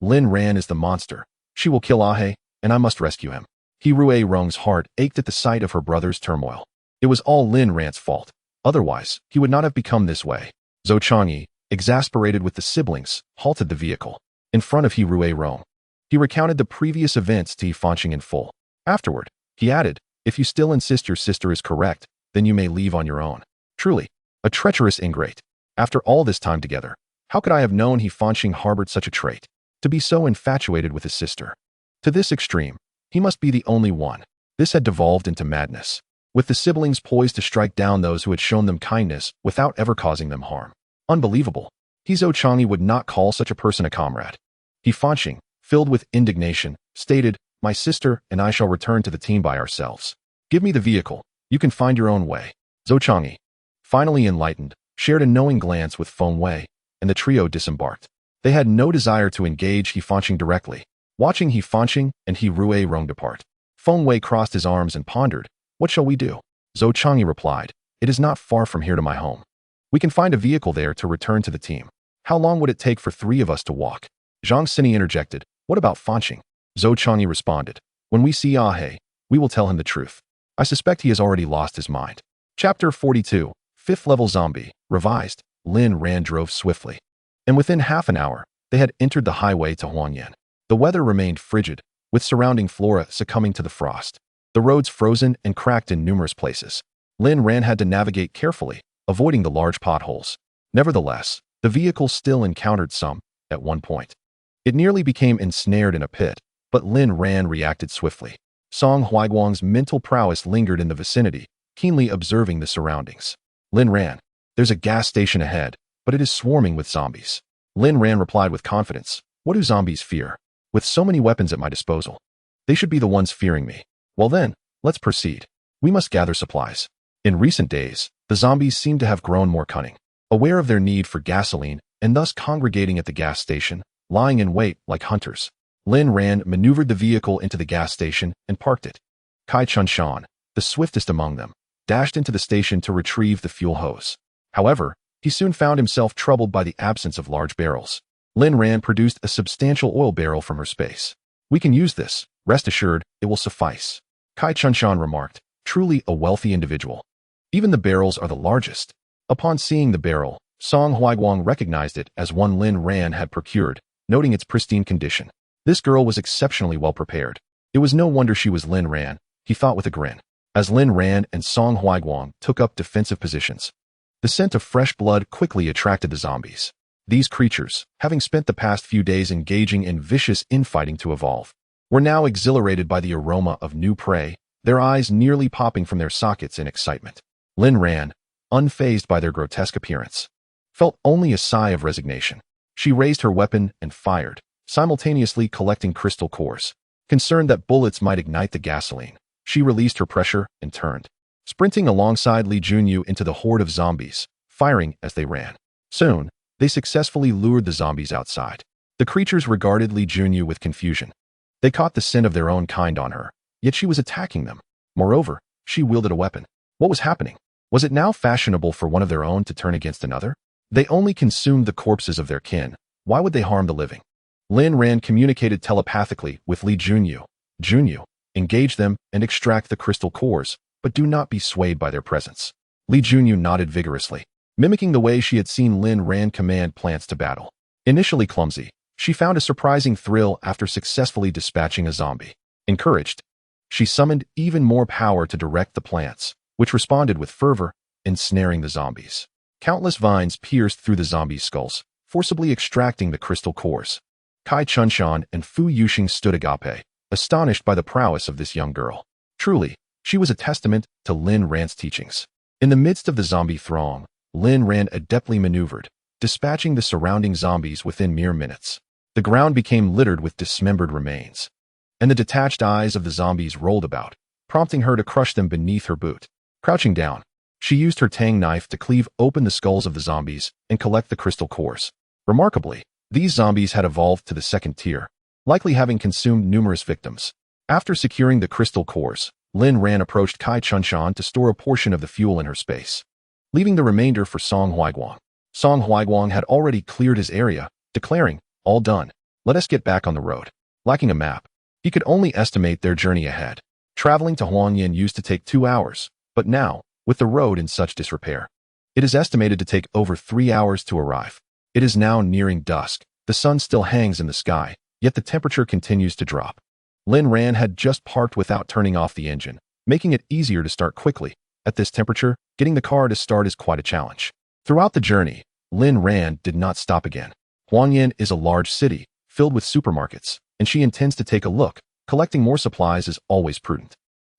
Lin Ran is the monster. She will kill Ahe, and I must rescue him." He Ruihong's heart ached at the sight of her brother's turmoil. It was all Lin Ran's fault. Otherwise, he would not have become this way. Zhou Changyi, exasperated with the siblings, halted the vehicle in front of He Ruihong. He recounted the previous events to He Fanqing in full. Afterward, he added, "If you still insist your sister is correct, then you may leave on your own." Truly, a treacherous ingrate. After all this time together, how could I have known He Fanqing harbored such a trait? To be so infatuated with his sister. To this extreme, he must be the only one. This had devolved into madness, with the siblings poised to strike down those who had shown them kindness without ever causing them harm. Unbelievable. He Zhou Changyi would not call such a person a comrade. He Fanqing, filled with indignation, stated, "My sister and I shall return to the team by ourselves. Give me the vehicle. You can find your own way." Zhou Changyi, finally enlightened, shared a knowing glance with Feng Wei, and the trio disembarked. They had no desire to engage He Fanqing directly. Watching He Fanqing and He Ruihong depart, Feng Wei crossed his arms and pondered, "What shall we do?" Zhou Changyi replied, "It is not far from here to my home. We can find a vehicle there to return to the team. How long would it take for 3 of us to walk?" Zhang Sini interjected, "What about Fanqing?" Zhou Changyi responded, "When we see Ahe, we will tell him the truth. I suspect he has already lost his mind." Chapter 42, 5th Level Zombie, Revised. Lin Ran drove swiftly, and within half an hour, they had entered the highway to Huangyan. The weather remained frigid, with surrounding flora succumbing to the frost. The roads frozen and cracked in numerous places. Lin Ran had to navigate carefully, avoiding the large potholes. Nevertheless, the vehicle still encountered some, at one point. It nearly became ensnared in a pit, but Lin Ran reacted swiftly. Song Huiguang's mental prowess lingered in the vicinity, keenly observing the surroundings. "Lin Ran, there's a gas station ahead, but it is swarming with zombies." Lin Ran replied with confidence, "What do zombies fear? With so many weapons at my disposal, they should be the ones fearing me. Well then, let's proceed. We must gather supplies." In recent days, the zombies seem to have grown more cunning, aware of their need for gasoline and thus congregating at the gas station, lying in wait like hunters. Lin Ran maneuvered the vehicle into the gas station and parked it. Kai Chunshan, the swiftest among them, dashed into the station to retrieve the fuel hose. However, he soon found himself troubled by the absence of large barrels. Lin Ran produced a substantial oil barrel from her space. "We can use this. Rest assured, it will suffice," Kai Chunshan remarked, truly a wealthy individual. "Even the barrels are the largest." Upon seeing the barrel, Song Huaiguang recognized it as one Lin Ran had procured, noting its pristine condition. This girl was exceptionally well prepared. It was no wonder she was Lin Ran, he thought with a grin, as Lin Ran and Song Huaiguang took up defensive positions. The scent of fresh blood quickly attracted the zombies. These creatures, having spent the past few days engaging in vicious infighting to evolve, were now exhilarated by the aroma of new prey, their eyes nearly popping from their sockets in excitement. Lin Ran, unfazed by their grotesque appearance, felt only a sigh of resignation. She raised her weapon and fired, simultaneously collecting crystal cores. Concerned that bullets might ignite the gasoline, she released her pressure and turned, sprinting alongside Li Junyu into the horde of zombies, firing as they ran. Soon, they successfully lured the zombies outside. The creatures regarded Li Junyu with confusion. They caught the scent of their own kind on her, yet she was attacking them. Moreover, she wielded a weapon. What was happening? Was it now fashionable for one of their own to turn against another? They only consumed the corpses of their kin. Why would they harm the living? Lin Ran communicated telepathically with Li Junyu. "Junyu, engage them and extract the crystal cores, but do not be swayed by their presence." Li Junyu nodded vigorously, mimicking the way she had seen Lin Ran command plants to battle. Initially clumsy, she found a surprising thrill after successfully dispatching a zombie. Encouraged, she summoned even more power to direct the plants, which responded with fervor, ensnaring the zombies. Countless vines pierced through the zombies' skulls, forcibly extracting the crystal cores. Kai Chunshan and Fu Yuxing stood agape, astonished by the prowess of this young girl. Truly, she was a testament to Lin Ran's teachings. In the midst of the zombie throng, Lin Ran adeptly maneuvered, dispatching the surrounding zombies within mere minutes. The ground became littered with dismembered remains, and the detached eyes of the zombies rolled about, prompting her to crush them beneath her boot. Crouching down, she used her tang knife to cleave open the skulls of the zombies and collect the crystal cores. Remarkably, these zombies had evolved to the second tier, likely having consumed numerous victims. After securing the crystal cores, Lin Ran approached Kai Chunshan to store a portion of the fuel in her space, leaving the remainder for Song Huaiguang. Song Huaiguang had already cleared his area, declaring, "All done. Let us get back on the road." Lacking a map, he could only estimate their journey ahead. Traveling to Huangyan used to take 2 hours, but now, with the road in such disrepair, it is estimated to take over 3 hours to arrive. It is now nearing dusk. The sun still hangs in the sky, yet the temperature continues to drop. Lin Ran had just parked without turning off the engine, making it easier to start quickly. At this temperature, getting the car to start is quite a challenge. Throughout the journey, Lin Ran did not stop again. Huangyan is a large city, filled with supermarkets, and she intends to take a look. Collecting more supplies is always prudent.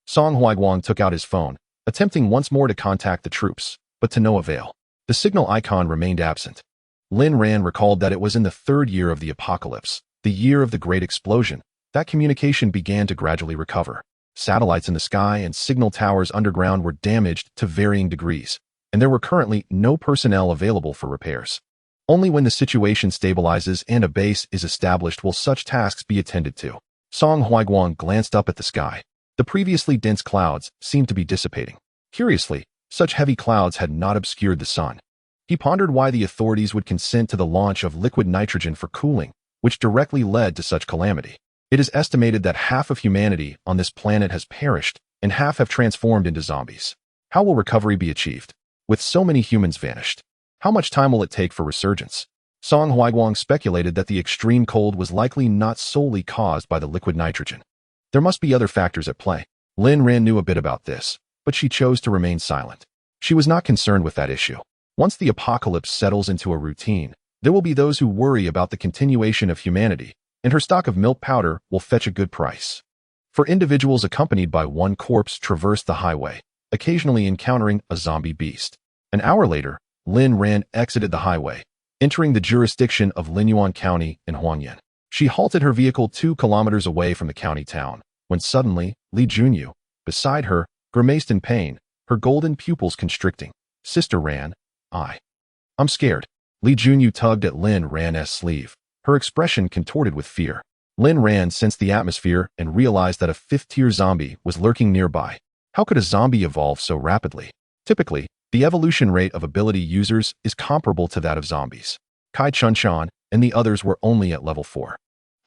Song Huaiguang took out his phone, attempting once more to contact the troops, but to no avail. The signal icon remained absent. Lin Ran recalled that it was in the 3rd year of the apocalypse, the year of the Great Explosion, that communication began to gradually recover. Satellites in the sky and signal towers underground were damaged to varying degrees, and there were currently no personnel available for repairs. Only when the situation stabilizes and a base is established will such tasks be attended to. Song Huaiguang glanced up at the sky. The previously dense clouds seemed to be dissipating. Curiously, such heavy clouds had not obscured the sun. He pondered why the authorities would consent to the launch of liquid nitrogen for cooling, which directly led to such calamity. It is estimated that half of humanity on this planet has perished, and half have transformed into zombies. How will recovery be achieved? With so many humans vanished, how much time will it take for resurgence? Song Huaiguang speculated that the extreme cold was likely not solely caused by the liquid nitrogen. There must be other factors at play. Lin Ran knew a bit about this, but she chose to remain silent. She was not concerned with that issue. Once the apocalypse settles into a routine, there will be those who worry about the continuation of humanity, and her stock of milk powder will fetch a good price. For individuals accompanied by one corpse traversed the highway, occasionally encountering a zombie beast. An hour later, Lin Ran exited the highway, entering the jurisdiction of Linyuan County in Huangyan. She halted her vehicle 2 kilometers away from the county town, when suddenly, Li Junyu, beside her, grimaced in pain, her golden pupils constricting. "Sister Ran, I'm scared." Li Junyu tugged at Lin Ran's sleeve, her expression contorted with fear. Lin Ran sensed the atmosphere and realized that a 5th-tier zombie was lurking nearby. How could a zombie evolve so rapidly? Typically, the evolution rate of ability users is comparable to that of zombies. Kai Chun-chan and the others were only at level 4.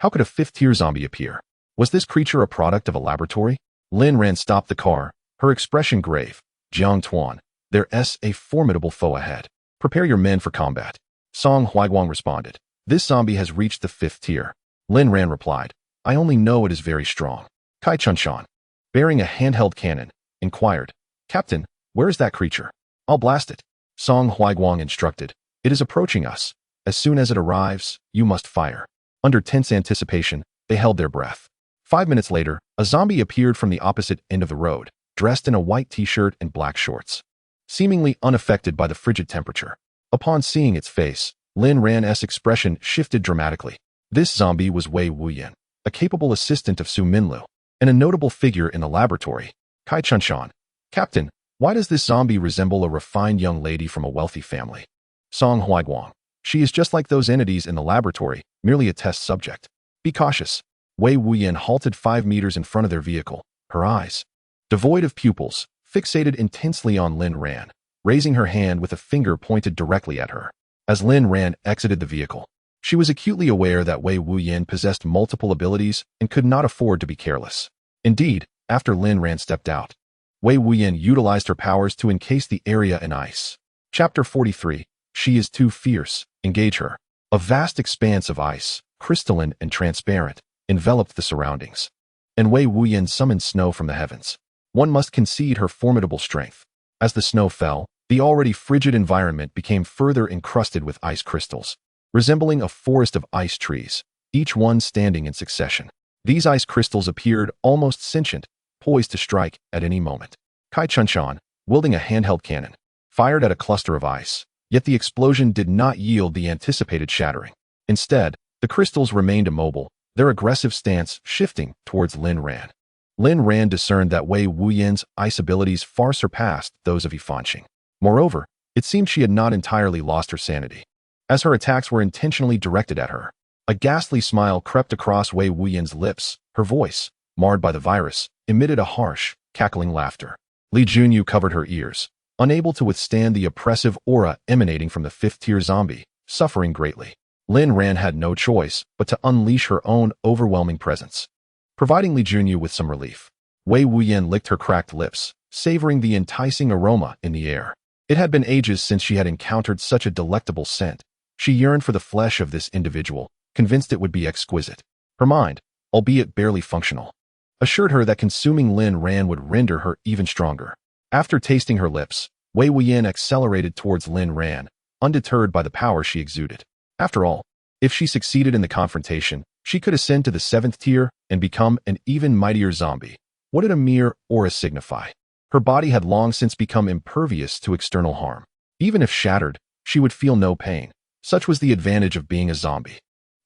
How could a 5th-tier zombie appear? Was this creature a product of a laboratory? Lin Ran stopped the car, her expression grave. Jiang Tuan, there's a formidable foe ahead. Prepare your men for combat. Song Huiguang responded. This zombie has reached the 5th tier. Lin Ran replied. I only know it is very strong. Kai Chun-chan, bearing a handheld cannon, inquired. Captain, where is that creature? I'll blast it. Song Huiguang instructed. It is approaching us. As soon as it arrives, you must fire. Under tense anticipation, they held their breath. 5 minutes later, a zombie appeared from the opposite end of the road, dressed in a white t-shirt and black shorts, seemingly unaffected by the frigid temperature. Upon seeing its face, Lin Ran's expression shifted dramatically. This zombie was Wei Wuyan, a capable assistant of Su Minlu, and a notable figure in the laboratory. Kai Chun-chan, Captain, why does this zombie resemble a refined young lady from a wealthy family? Song Huiguang, she is just like those entities in the laboratory, merely a test subject. Be cautious. Wei Wuyan halted 5 meters in front of their vehicle, her eyes, devoid of pupils, fixated intensely on Lin Ran, raising her hand with a finger pointed directly at her. As Lin Ran exited the vehicle, she was acutely aware that Wei Wuyan possessed multiple abilities and could not afford to be careless. Indeed, after Lin Ran stepped out, Wei Wuyan utilized her powers to encase the area in ice. Chapter 43. She is too fierce. Engage her. A vast expanse of ice, crystalline and transparent, enveloped the surroundings, and Wei Wuyan summoned snow from the heavens. One must concede her formidable strength. As the snow fell, the already frigid environment became further encrusted with ice crystals, resembling a forest of ice trees, each one standing in succession. These ice crystals appeared almost sentient, poised to strike at any moment. Kai Chun-chan, wielding a handheld cannon, fired at a cluster of ice, yet the explosion did not yield the anticipated shattering. Instead, the crystals remained immobile, their aggressive stance shifting towards Lin Ran. Lin Ran discerned that Wei Wuyan's ice abilities far surpassed those of Yifanqing. Moreover, it seemed she had not entirely lost her sanity, as her attacks were intentionally directed at her. A ghastly smile crept across Wei Wuyan's lips. Her voice, marred by the virus, emitted a harsh, cackling laughter. Li Junyu covered her ears, unable to withstand the oppressive aura emanating from the 5th-tier zombie, suffering greatly. Lin Ran had no choice but to unleash her own overwhelming presence, providing Li Junyu with some relief. Wei Wuyan licked her cracked lips, savoring the enticing aroma in the air. It had been ages since she had encountered such a delectable scent. She yearned for the flesh of this individual, convinced it would be exquisite. Her mind, albeit barely functional, assured her that consuming Lin Ran would render her even stronger. After tasting her lips, Wei Wuyan accelerated towards Lin Ran, undeterred by the power she exuded. After all, if she succeeded in the confrontation, she could ascend to the 7th tier and become an even mightier zombie. What did a mere aura signify? Her body had long since become impervious to external harm. Even if shattered, she would feel no pain. Such was the advantage of being a zombie.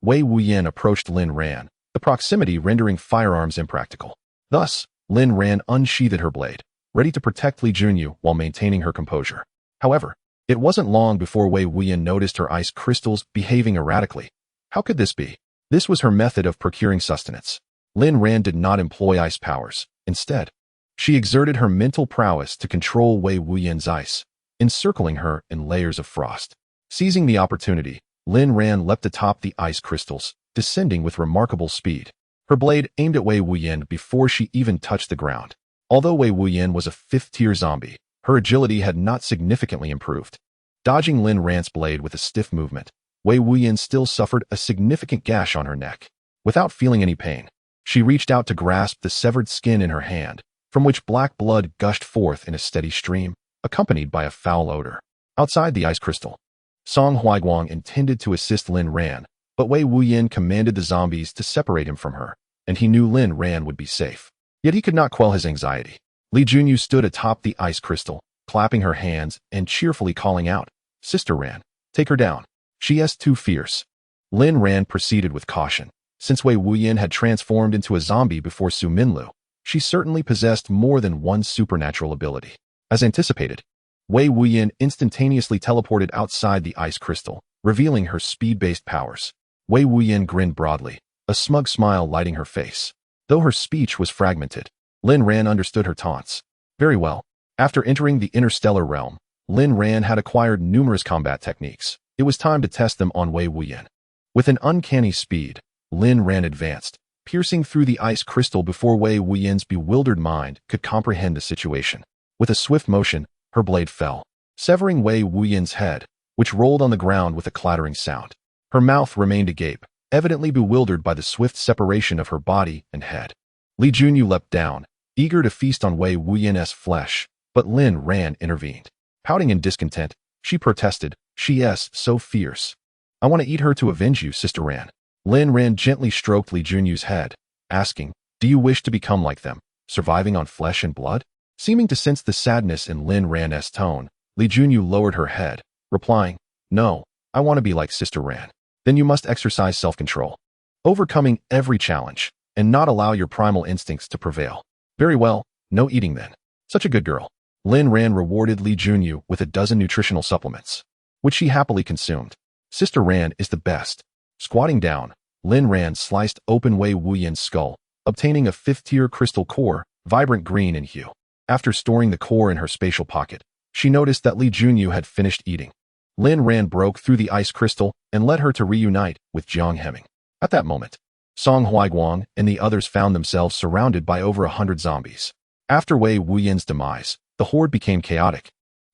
Wei Wuyan approached Lin Ran, the proximity rendering firearms impractical. Thus, Lin Ran unsheathed her blade, ready to protect Li Junyu while maintaining her composure. However, it wasn't long before Wei Wuyan noticed her ice crystals behaving erratically. How could this be? This was her method of procuring sustenance. Lin Ran did not employ ice powers. Instead, she exerted her mental prowess to control Wei Wuyan's ice, encircling her in layers of frost. Seizing the opportunity, Lin Ran leapt atop the ice crystals, descending with remarkable speed. Her blade aimed at Wei Wuyan before she even touched the ground. Although Wei Wuyan was a 5th-tier zombie, her agility had not significantly improved. Dodging Lin Ran's blade with a stiff movement, Wei Wuyan still suffered a significant gash on her neck. Without feeling any pain, she reached out to grasp the severed skin in her hand, from which black blood gushed forth in a steady stream, accompanied by a foul odor. Outside the ice crystal, Song Huiguang intended to assist Lin Ran, but Wei Wuyan commanded the zombies to separate him from her, and he knew Lin Ran would be safe. Yet he could not quell his anxiety. Li Junyu stood atop the ice crystal, clapping her hands and cheerfully calling out, Sister Ran, take her down. She is too fierce. Lin Ran proceeded with caution. Since Wei Wuyan had transformed into a zombie before Su Minlu, she certainly possessed more than one supernatural ability. As anticipated, Wei Wuyan instantaneously teleported outside the ice crystal, revealing her speed-based powers. Wei Wuyan grinned broadly, a smug smile lighting her face. Though her speech was fragmented, Lin Ran understood her taunts. Very well. After entering the interstellar realm, Lin Ran had acquired numerous combat techniques. It was time to test them on Wei Wuyan. With an uncanny speed, Lin Ran advanced, piercing through the ice crystal before Wei Wuyan's bewildered mind could comprehend the situation. With a swift motion, her blade fell, severing Wei Wuyan's head, which rolled on the ground with a clattering sound. Her mouth remained agape, evidently bewildered by the swift separation of her body and head. Li Junyu leapt down, eager to feast on Wei Wuyan's flesh, but Lin Ran intervened. Pouting in discontent, she protested, "She is so fierce. I want to eat her to avenge you, Sister Ran." Lin Ran gently stroked Li Junyu's head, asking, "Do you wish to become like them, surviving on flesh and blood?" Seeming to sense the sadness in Lin Ran's tone, Li Junyu lowered her head, replying, "No, I want to be like Sister Ran." "Then you must exercise self-control, overcoming every challenge, and not allow your primal instincts to prevail." "Very well, no eating then." "Such a good girl." Lin Ran rewarded Li Junyu with a dozen nutritional supplements, which she happily consumed. Sister Ran is the best. Squatting down, Lin Ran sliced open Wei Wuyan's skull, obtaining a fifth-tier crystal core, vibrant green in hue. After storing the core in her spatial pocket, she noticed that Li Junyu had finished eating. Lin Ran broke through the ice crystal and led her to reunite with Jiang Hemming. At that moment, Song Huaiguang and the others found themselves surrounded by over 100 zombies. After Wei Wuyan's demise, the horde became chaotic,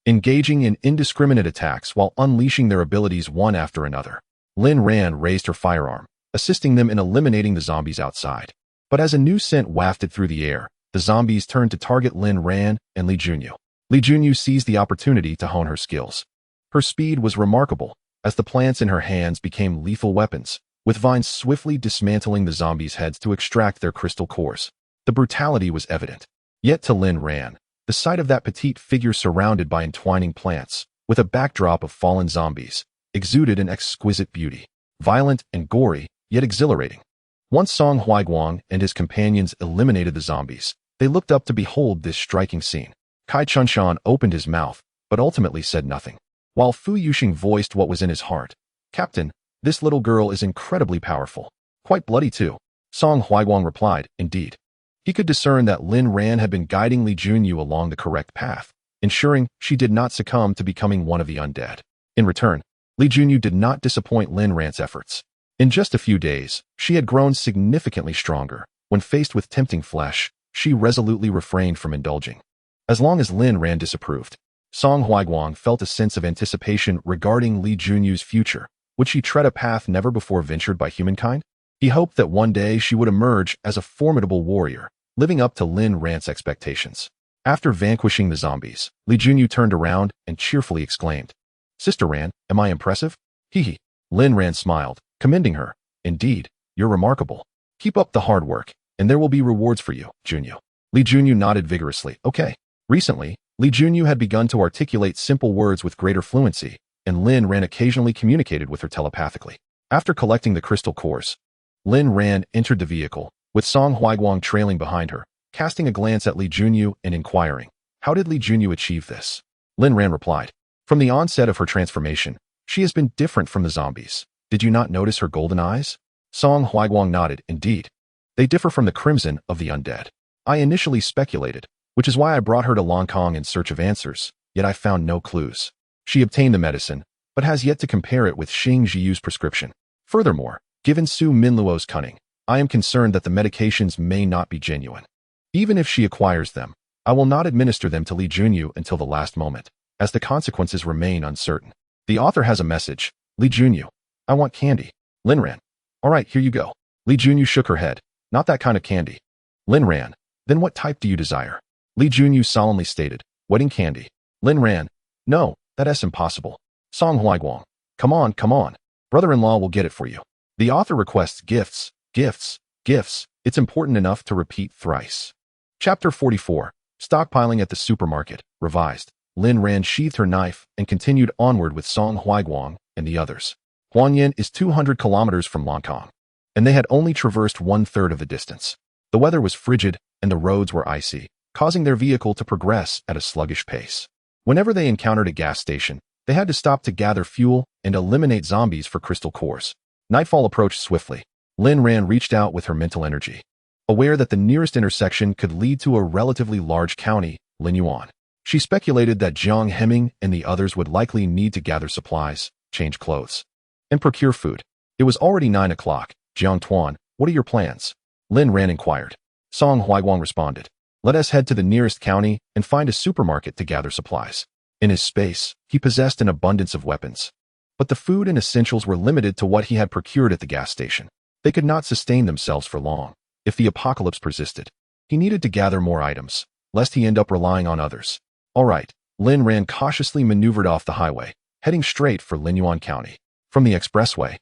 engaging in indiscriminate attacks while unleashing their abilities one after another. Lin Ran raised her firearm, assisting them in eliminating the zombies outside. But as a new scent wafted through the air, the zombies turned to target Lin Ran and Li Junyu. Li Junyu seized the opportunity to hone her skills. Her speed was remarkable, as the plants in her hands became lethal weapons, with vines swiftly dismantling the zombies' heads to extract their crystal cores. The brutality was evident. Yet to Lin Ran, the sight of that petite figure surrounded by entwining plants, with a backdrop of fallen zombies, exuded an exquisite beauty, violent and gory, yet exhilarating. Once Song Huaiguang and his companions eliminated the zombies, they looked up to behold this striking scene. Kai Chunshan opened his mouth, but ultimately said nothing. While Fu Yuxing voiced what was in his heart, "Captain, this little girl is incredibly powerful. Quite bloody too." Song Huaiguang replied, "Indeed." He could discern that Lin Ran had been guiding Li Junyu along the correct path, ensuring she did not succumb to becoming one of the undead. In return, Li Junyu did not disappoint Lin Ran's efforts. In just a few days, she had grown significantly stronger. When faced with tempting flesh, she resolutely refrained from indulging. As long as Lin Ran disapproved, Song Huaiguang felt a sense of anticipation regarding Li Junyu's future. Would she tread a path never before ventured by humankind? He hoped that one day she would emerge as a formidable warrior, living up to Lin Ran's expectations. After vanquishing the zombies, Li Junyu turned around and cheerfully exclaimed, "Sister Ran, am I impressive?" "Hee." Lin Ran smiled, commending her. "Indeed, you're remarkable. Keep up the hard work, and there will be rewards for you, Junyu." Li Junyu nodded vigorously. "Okay." Recently, Li Junyu had begun to articulate simple words with greater fluency, and Lin Ran occasionally communicated with her telepathically. After collecting the crystal cores, Lin Ran entered the vehicle, with Song Huaiguang trailing behind her, casting a glance at Li Junyu and inquiring, "How did Li Junyu achieve this?" Lin Ran replied, "From the onset of her transformation, she has been different from the zombies. Did you not notice her golden eyes?" Song Huaiguang nodded. "Indeed. They differ from the crimson of the undead. I initially speculated, which is why I brought her to Longkong in search of answers, yet I found no clues. She obtained the medicine, but has yet to compare it with Xing Zhiyu's prescription. Furthermore, given Su Minluo's cunning, I am concerned that the medications may not be genuine. Even if she acquires them, I will not administer them to Li Junyu until the last moment, as the consequences remain uncertain. The author has a message. Li Junyu, I want candy." Lin Ran, "All right, here you go." Li Junyu shook her head. "Not that kind of candy." Lin Ran, "Then what type do you desire?" Li Junyu solemnly stated, "Wedding candy." Lin Ran, "No, that's impossible." Song Huaiguang, come on. Brother-in-law will get it for you." The author requests gifts, gifts, gifts. It's important enough to repeat thrice. Chapter 44, Stockpiling at the Supermarket, revised. Lin Ran sheathed her knife and continued onward with Song Huaiguang and the others. Huanyan is 200 kilometers from Longkong, and they had only traversed 1/3 of the distance. The weather was frigid and the roads were icy, causing their vehicle to progress at a sluggish pace. Whenever they encountered a gas station, they had to stop to gather fuel and eliminate zombies for crystal cores. Nightfall approached swiftly. Lin Ran reached out with her mental energy. Aware that the nearest intersection could lead to a relatively large county, Lin Yuan. She speculated that Jiang Heming and the others would likely need to gather supplies, change clothes, and procure food. It was already 9 o'clock. Jiang Tuan, what are your plans? Lin Ran inquired. Song Huiguang responded. Let us head to the nearest county and find a supermarket to gather supplies. In his space, he possessed an abundance of weapons. But the food and essentials were limited to what he had procured at the gas station. They could not sustain themselves for long. If the apocalypse persisted, he needed to gather more items, lest he end up relying on others. All right, Lin Ran cautiously maneuvered off the highway, heading straight for Linyuan County. From the expressway,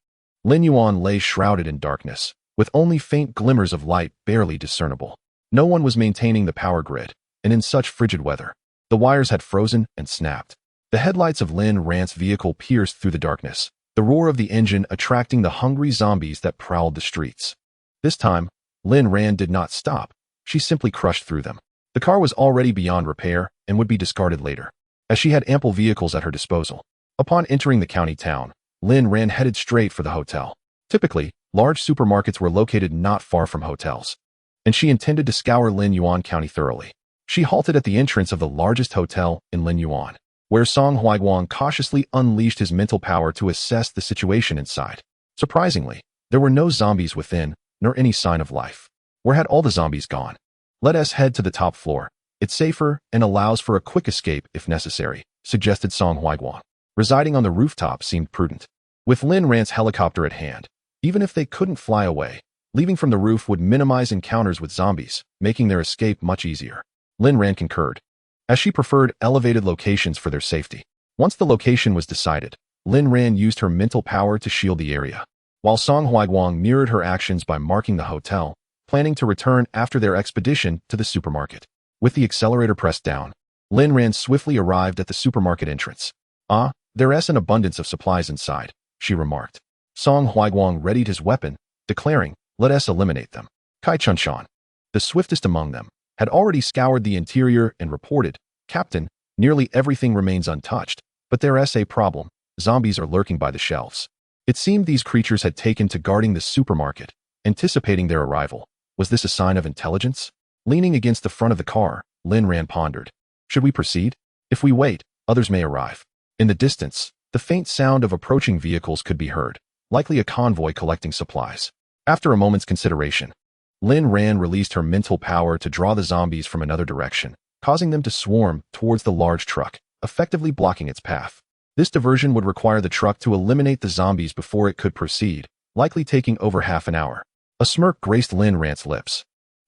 Linyuan lay shrouded in darkness, with only faint glimmers of light barely discernible. No one was maintaining the power grid, and in such frigid weather, the wires had frozen and snapped. The headlights of Lin Ran's vehicle pierced through the darkness, the roar of the engine attracting the hungry zombies that prowled the streets. This time, Lin Ran did not stop. She simply crushed through them. The car was already beyond repair and would be discarded later, as she had ample vehicles at her disposal. Upon entering the county town, Lin Ran headed straight for the hotel. Typically, large supermarkets were located not far from hotels, and she intended to scour Lin Yuan County thoroughly. She halted at the entrance of the largest hotel in Lin Yuan, where Song Huiguang cautiously unleashed his mental power to assess the situation inside. Surprisingly, there were no zombies within, nor any sign of life. Where had all the zombies gone? Let us head to the top floor. It's safer and allows for a quick escape if necessary, suggested Song Huiguang. Residing on the rooftop seemed prudent. With Lin Ran's helicopter at hand, even if they couldn't fly away, leaving from the roof would minimize encounters with zombies, making their escape much easier. Lin Ran concurred, as she preferred elevated locations for their safety. Once the location was decided, Lin Ran used her mental power to shield the area, while Song Huiguang mirrored her actions by marking the hotel, planning to return after their expedition to the supermarket. With the accelerator pressed down, Lin Ran swiftly arrived at the supermarket entrance. There's an abundance of supplies inside, she remarked. Song Huiguang readied his weapon, declaring, let us eliminate them. Kai Chunshan, the swiftest among them, had already scoured the interior and reported, Captain, nearly everything remains untouched, but there's a problem. Zombies are lurking by the shelves. It seemed these creatures had taken to guarding the supermarket, anticipating their arrival. Was this a sign of intelligence? Leaning against the front of the car, Lin Ran pondered. Should we proceed? If we wait, others may arrive. In the distance, the faint sound of approaching vehicles could be heard, likely a convoy collecting supplies. After a moment's consideration, Lin Ran released her mental power to draw the zombies from another direction, causing them to swarm towards the large truck, effectively blocking its path. This diversion would require the truck to eliminate the zombies before it could proceed, likely taking over half an hour. A smirk graced Lin Ran's lips.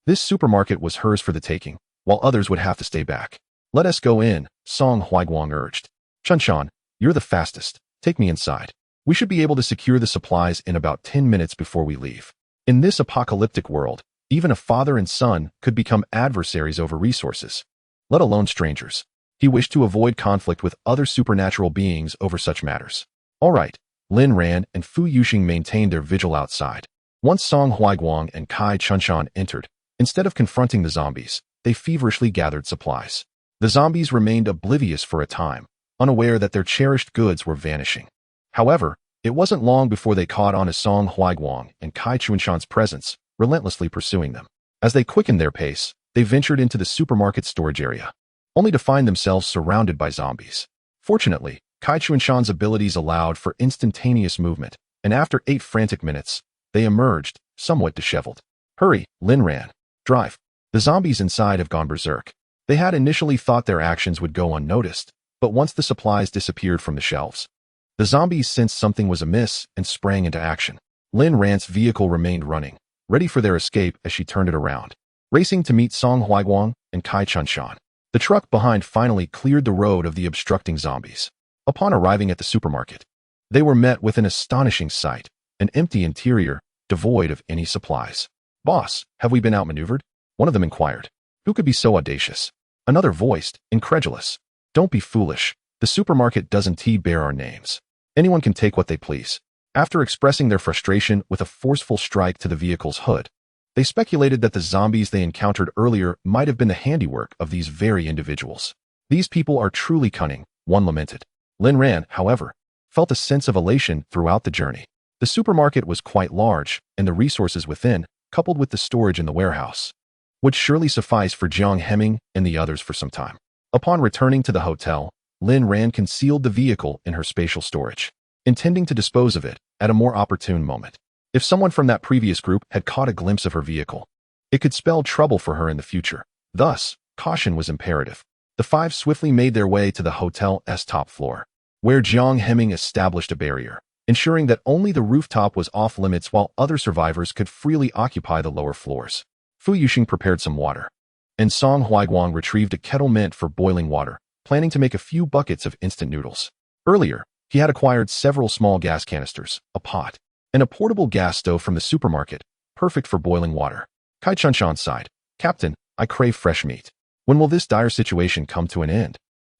This supermarket was hers for the taking, while others would have to stay back. Let us go in, Song Huiguang urged. Chunshan, you're the fastest. Take me inside. We should be able to secure the supplies in about 10 minutes before we leave. In this apocalyptic world, even a father and son could become adversaries over resources, let alone strangers. He wished to avoid conflict with other supernatural beings over such matters. All right, Lin Ran and Fu Yuxing maintained their vigil outside. Once Song Huiguang and Kai Chunshan entered, instead of confronting the zombies, they feverishly gathered supplies. The zombies remained oblivious for a time, unaware that their cherished goods were vanishing. However, it wasn't long before they caught on to Song Huiguang and Kai Chunshan's presence, relentlessly pursuing them. As they quickened their pace, they ventured into the supermarket storage area, only to find themselves surrounded by zombies. Fortunately, Kai Chunshan's abilities allowed for instantaneous movement, and after 8 frantic minutes, they emerged, somewhat disheveled. Hurry, Lin Ran. Drive. The zombies inside have gone berserk. They had initially thought their actions would go unnoticed, but once the supplies disappeared from the shelves, the zombies sensed something was amiss and sprang into action. Lin Ran's vehicle remained running, ready for their escape as she turned it around, racing to meet Song Huiguang and Kai Chunshan. The truck behind finally cleared the road of the obstructing zombies. Upon arriving at the supermarket, they were met with an astonishing sight, an empty interior, devoid of any supplies. Boss, have we been outmaneuvered? One of them inquired. Who could be so audacious? Another voiced, incredulous. Don't be foolish. The supermarket doesn't bear our names. Anyone can take what they please. After expressing their frustration with a forceful strike to the vehicle's hood, they speculated that the zombies they encountered earlier might have been the handiwork of these very individuals. These people are truly cunning, one lamented. Lin Ran, however, felt a sense of elation throughout the journey. The supermarket was quite large, and the resources within, coupled with the storage in the warehouse, would surely suffice for Jiang Heming and the others for some time. Upon returning to the hotel, Lin Ran concealed the vehicle in her spatial storage, intending to dispose of it at a more opportune moment. If someone from that previous group had caught a glimpse of her vehicle, it could spell trouble for her in the future. Thus, caution was imperative. The five swiftly made their way to the hotel's top floor, where Jiang Heming established a barrier, ensuring that only the rooftop was off-limits while other survivors could freely occupy the lower floors. Fu Yuxing prepared some water, and Song Huaiguang retrieved a kettle meant for boiling water, planning to make a few buckets of instant noodles. Earlier, he had acquired several small gas canisters, a pot, and a portable gas stove from the supermarket, perfect for boiling water. Kai Chunshan sighed. Captain, I crave fresh meat. When will this dire situation come to an end?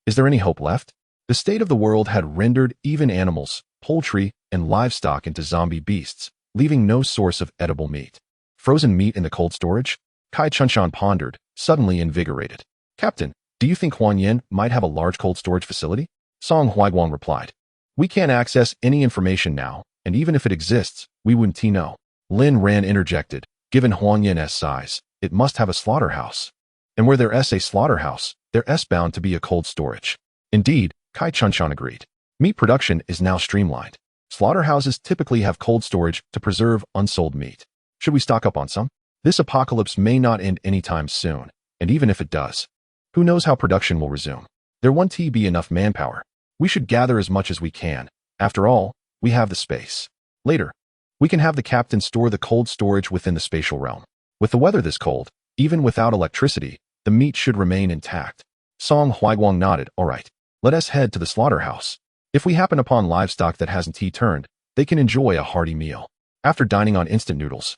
Is there any hope left? The state of the world had rendered even animals, poultry, and livestock into zombie beasts, leaving no source of edible meat. Frozen meat in the cold storage? Kai Chunshan pondered, suddenly invigorated. Captain, do you think Huanyan might have a large cold storage facility? Song Huaiguang replied. We can't access any information now, and even if it exists, we wouldn't know. Lin Ran interjected. Given Huanyan's size, it must have a slaughterhouse. And where there's a slaughterhouse, there's bound to be a cold storage. Indeed, Kai Chunshan agreed. Meat production is now streamlined. Slaughterhouses typically have cold storage to preserve unsold meat. Should we stock up on some? This apocalypse may not end anytime soon, and even if it does, who knows how production will resume? There won't be enough manpower. We should gather as much as we can. After all, we have the space. Later, we can have the captain store the cold storage within the spatial realm. With the weather this cold, even without electricity, the meat should remain intact. Song Huaiguang nodded. All right, let us head to the slaughterhouse. If we happen upon livestock that hasn't turned, they can enjoy a hearty meal. After dining on instant noodles,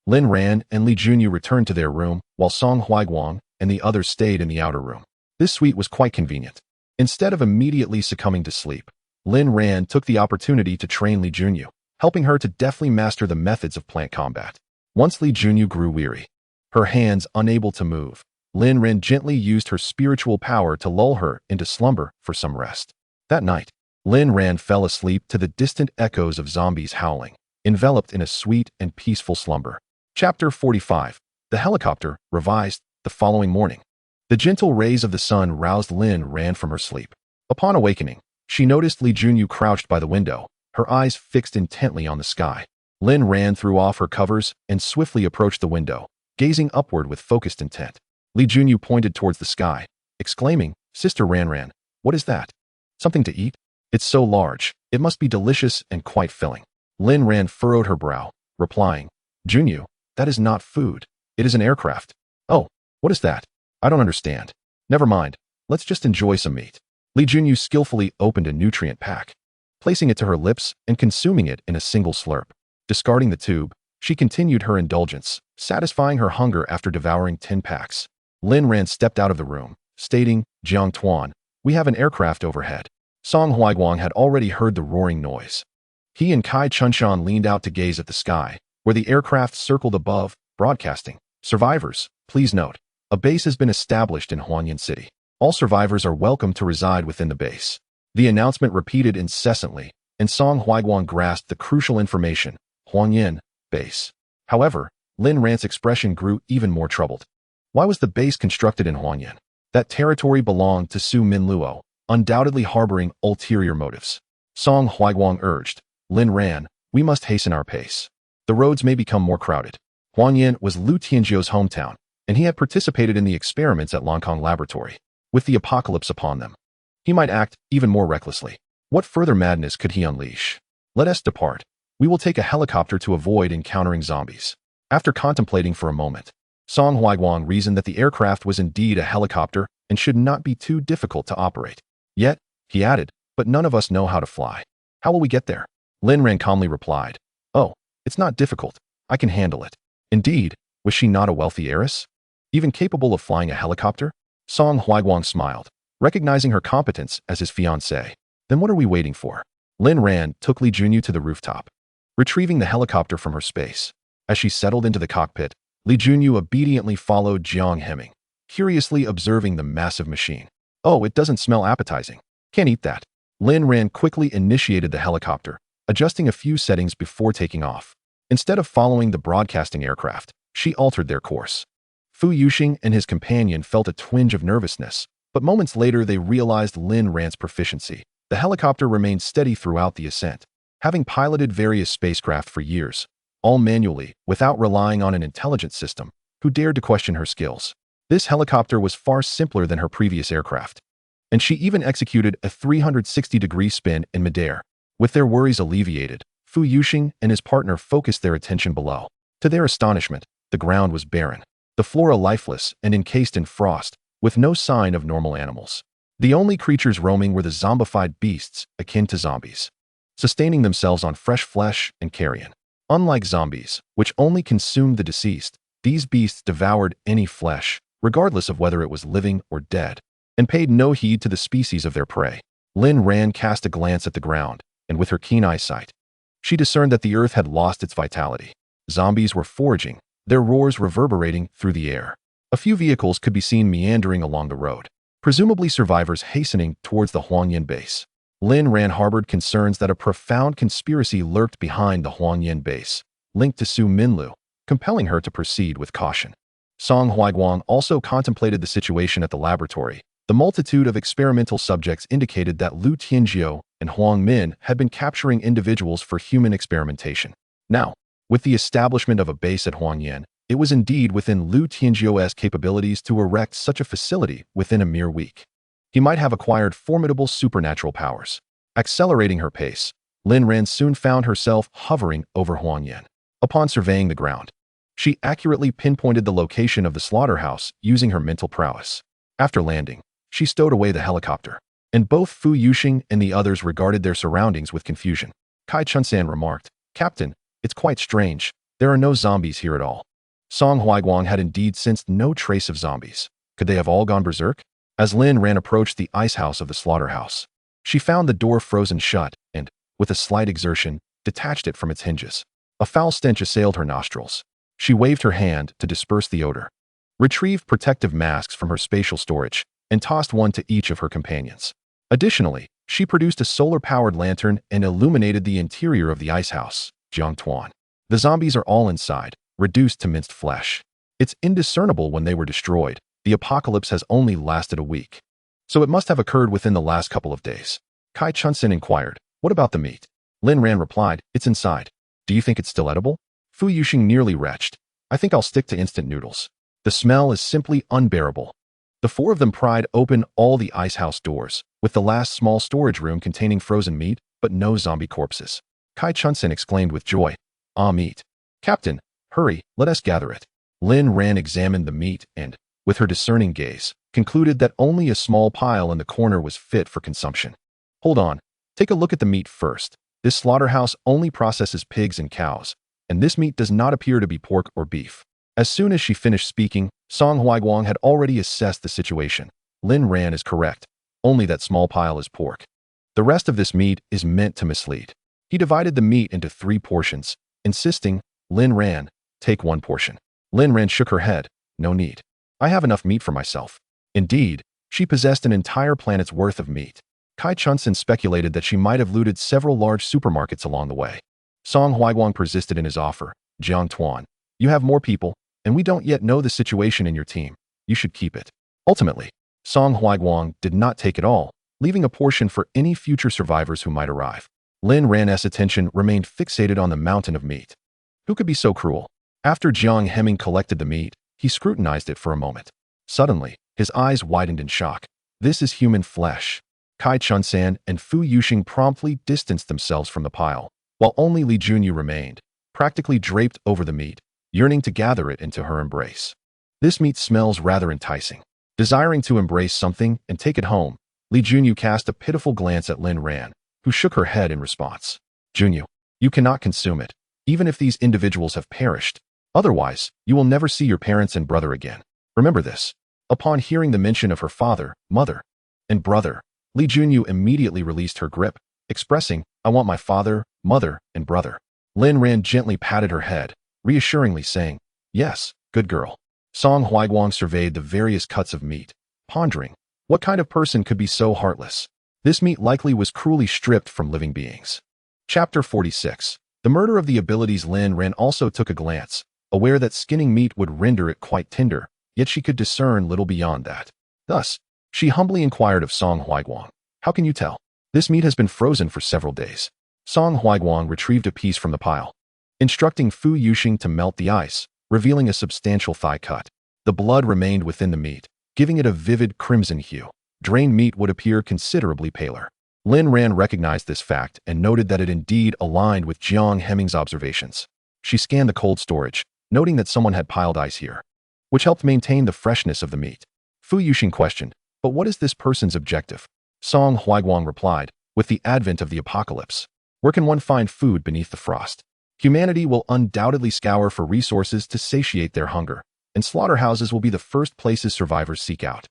Lin Ran and Li Junyu returned to their room, while Song Huaiguang and the others stayed in the outer room. This suite was quite convenient. Instead of immediately succumbing to sleep, Lin Ran took the opportunity to train Li Junyu, helping her to deftly master the methods of plant combat. Once Li Junyu grew weary, her hands unable to move, Lin Ran gently used her spiritual power to lull her into slumber for some rest. That night, Lin Ran fell asleep to the distant echoes of zombies howling, enveloped in a sweet and peaceful slumber. Chapter 45. The helicopter, revised, the following morning. The gentle rays of the sun roused Lin Ran from her sleep. Upon awakening, she noticed Li Junyu crouched by the window, her eyes fixed intently on the sky. Lin Ran threw off her covers and swiftly approached the window, gazing upward with focused intent. Li Junyu pointed towards the sky, exclaiming, Sister Ran, what is that? Something to eat? It's so large, it must be delicious and quite filling. Lin Ran furrowed her brow, replying, Junyu, that is not food. It is an aircraft. Oh, what is that? I don't understand. Never mind, let's just enjoy some meat. Li Junyu skillfully opened a nutrient pack, placing it to her lips and consuming it in a single slurp. Discarding the tube, she continued her indulgence, satisfying her hunger after devouring 10 packs. Lin Ran stepped out of the room, stating, Jiang Tuan, we have an aircraft overhead. Song Huaiguang had already heard the roaring noise. He and Kai Chunshan leaned out to gaze at the sky, where the aircraft circled above, broadcasting, Survivors, please note, a base has been established in Huanyan City. All survivors are welcome to reside within the base. The announcement repeated incessantly, and Song Huaiguang grasped the crucial information, Huanyan, base. However, Lin Ran's expression grew even more troubled. Why was the base constructed in Huanyan? That territory belonged to Su Minluo, undoubtedly harboring ulterior motives. Song Huaiguang urged, Lin Ran, we must hasten our pace. The roads may become more crowded. Huanyan was Lu Tianzhou's hometown, and he had participated in the experiments at Langkong Laboratory. With the apocalypse upon them, he might act even more recklessly. What further madness could he unleash? Let us depart. We will take a helicopter to avoid encountering zombies. After contemplating for a moment, Song Huaiguang reasoned that the aircraft was indeed a helicopter and should not be too difficult to operate. Yet, he added, but none of us know how to fly. How will we get there? Lin Ran calmly replied, oh, it's not difficult. I can handle it. Indeed, was she not a wealthy heiress? Even capable of flying a helicopter? Song Huaiguang smiled, recognizing her competence as his fiancée. Then what are we waiting for? Lin Ran took Li Junyu to the rooftop, retrieving the helicopter from her space. As she settled into the cockpit, Li Junyu obediently followed Jiang Heming, curiously observing the massive machine. Oh, it doesn't smell appetizing. Can't eat that. Lin Ran quickly initiated the helicopter, adjusting a few settings before taking off. Instead of following the broadcasting aircraft, she altered their course. Fu Yuxing and his companion felt a twinge of nervousness, But moments later, they realized Lin Ran's proficiency. The helicopter remained steady throughout the ascent, having piloted various spacecraft for years, all manually, without relying on an intelligence system, who dared to question her skills. This helicopter was far simpler than her previous aircraft, and she even executed a 360-degree spin in midair. With their worries alleviated, Fu Yuxing and his partner focused their attention below. To their astonishment, the ground was barren, the flora lifeless and encased in frost, with no sign of normal animals. The only creatures roaming were the zombified beasts, akin to zombies, sustaining themselves on fresh flesh and carrion. Unlike zombies, which only consumed the deceased, these beasts devoured any flesh, regardless of whether it was living or dead, and paid no heed to the species of their prey. Lin Ran cast a glance at the ground, and with her keen eyesight, she discerned that the earth had lost its vitality. Zombies were foraging, their roars reverberating through the air. A few vehicles could be seen meandering along the road, presumably survivors hastening towards the Huangyan base. Lin Ran harbored concerns that a profound conspiracy lurked behind the Huangyan base, linked to Su Minlu, compelling her to proceed with caution. Song Huaiguang also contemplated the situation at the laboratory. The multitude of experimental subjects indicated that Lu Tianjiu and Huang Min had been capturing individuals for human experimentation. Now, with the establishment of a base at Huangyan, it was indeed within Lu Tianjiu's capabilities to erect such a facility within a mere week. He might have acquired formidable supernatural powers. Accelerating her pace, Lin Ran soon found herself hovering over Huangyan. Upon surveying the ground, she accurately pinpointed the location of the slaughterhouse using her mental prowess. After landing, she stowed away the helicopter, and both Fu Yuxing and the others regarded their surroundings with confusion. Kai Chunsan remarked, "Captain, it's quite strange. There are no zombies here at all." Song Huaiguang had indeed sensed no trace of zombies. Could they have all gone berserk? As Lin Ran approached the ice house of the slaughterhouse, she found the door frozen shut and, with a slight exertion, detached it from its hinges. A foul stench assailed her nostrils. She waved her hand to disperse the odor, retrieved protective masks from her spatial storage, and tossed one to each of her companions. Additionally, she produced a solar-powered lantern and illuminated the interior of the ice house, Jiang Tuan. The zombies are all inside, reduced to minced flesh. It's indiscernible when they were destroyed. The apocalypse has only lasted a week, so it must have occurred within the last couple of days. Kai Chunsin inquired, "What about the meat?" Lin Ran replied, "It's inside. Do you think it's still edible?" Fu Yuxing nearly retched, "I think I'll stick to instant noodles. The smell is simply unbearable." The four of them pried open all the ice house doors, with the last small storage room containing frozen meat, but no zombie corpses. Kai Chunsin exclaimed with joy, "Ah, meat. Captain, hurry, let us gather it." Lin Ran examined the meat and, with her discerning gaze, concluded that only a small pile in the corner was fit for consumption. "Hold on, take a look at the meat first. This slaughterhouse only processes pigs and cows, and this meat does not appear to be pork or beef." As soon as she finished speaking, Song Huaiguang had already assessed the situation. Lin Ran is correct. Only that small pile is pork. The rest of this meat is meant to mislead. He divided the meat into 3 portions, insisting, "Lin Ran, take 1 portion." Lin Ran shook her head, "No need. I have enough meat for myself." Indeed, she possessed an entire planet's worth of meat. Kai Chunsin speculated that she might have looted several large supermarkets along the way. Song Huaiguang persisted in his offer, "Jiang Tuan, you have more people, and we don't yet know the situation in your team. You should keep it." Ultimately, Song Huaiguang did not take it all, leaving a portion for any future survivors who might arrive. Lin Ran's attention remained fixated on the mountain of meat. Who could be so cruel? After Jiang Hemming collected the meat, he scrutinized it for a moment. Suddenly, his eyes widened in shock. "This is human flesh." Kai Chunsan and Fu Yuxing promptly distanced themselves from the pile, while only Li Junyu remained, practically draped over the meat, yearning to gather it into her embrace. "This meat smells rather enticing." Desiring to embrace something and take it home, Li Junyu cast a pitiful glance at Lin Ran, who shook her head in response. "Junyu, you cannot consume it, even if these individuals have perished. Otherwise, you will never see your parents and brother again. Remember this." Upon hearing the mention of her father, mother, and brother, Li Junyu immediately released her grip, expressing, "I want my father, mother, and brother." Lin Ran gently patted her head, reassuringly saying, "Yes, good girl." Song Huaiguang surveyed the various cuts of meat, pondering, what kind of person could be so heartless? This meat likely was cruelly stripped from living beings. Chapter 46. The murder of the abilities. Lin Ran also took a glance, aware that skinning meat would render it quite tender, yet she could discern little beyond that. Thus, She humbly inquired of Song Huaiguang. How can you tell? This meat has been frozen for several days. Song Huaiguang retrieved a piece from the pile, instructing Fu Yuxing to melt the ice, revealing a substantial thigh cut. The blood remained within the meat, giving it a vivid crimson hue. Drained meat would appear considerably paler. Lin Ran recognized this fact and noted that it indeed aligned with Jiang Hemming's observations. She scanned the cold storage, noting that someone had piled ice here, which helped maintain the freshness of the meat. Fu Yuxing questioned, but what is this person's objective? Song Huaiguang replied, with the advent of the apocalypse, where can one find food beneath the frost? Humanity will undoubtedly scour for resources to satiate their hunger, and slaughterhouses will be the first places survivors seek out.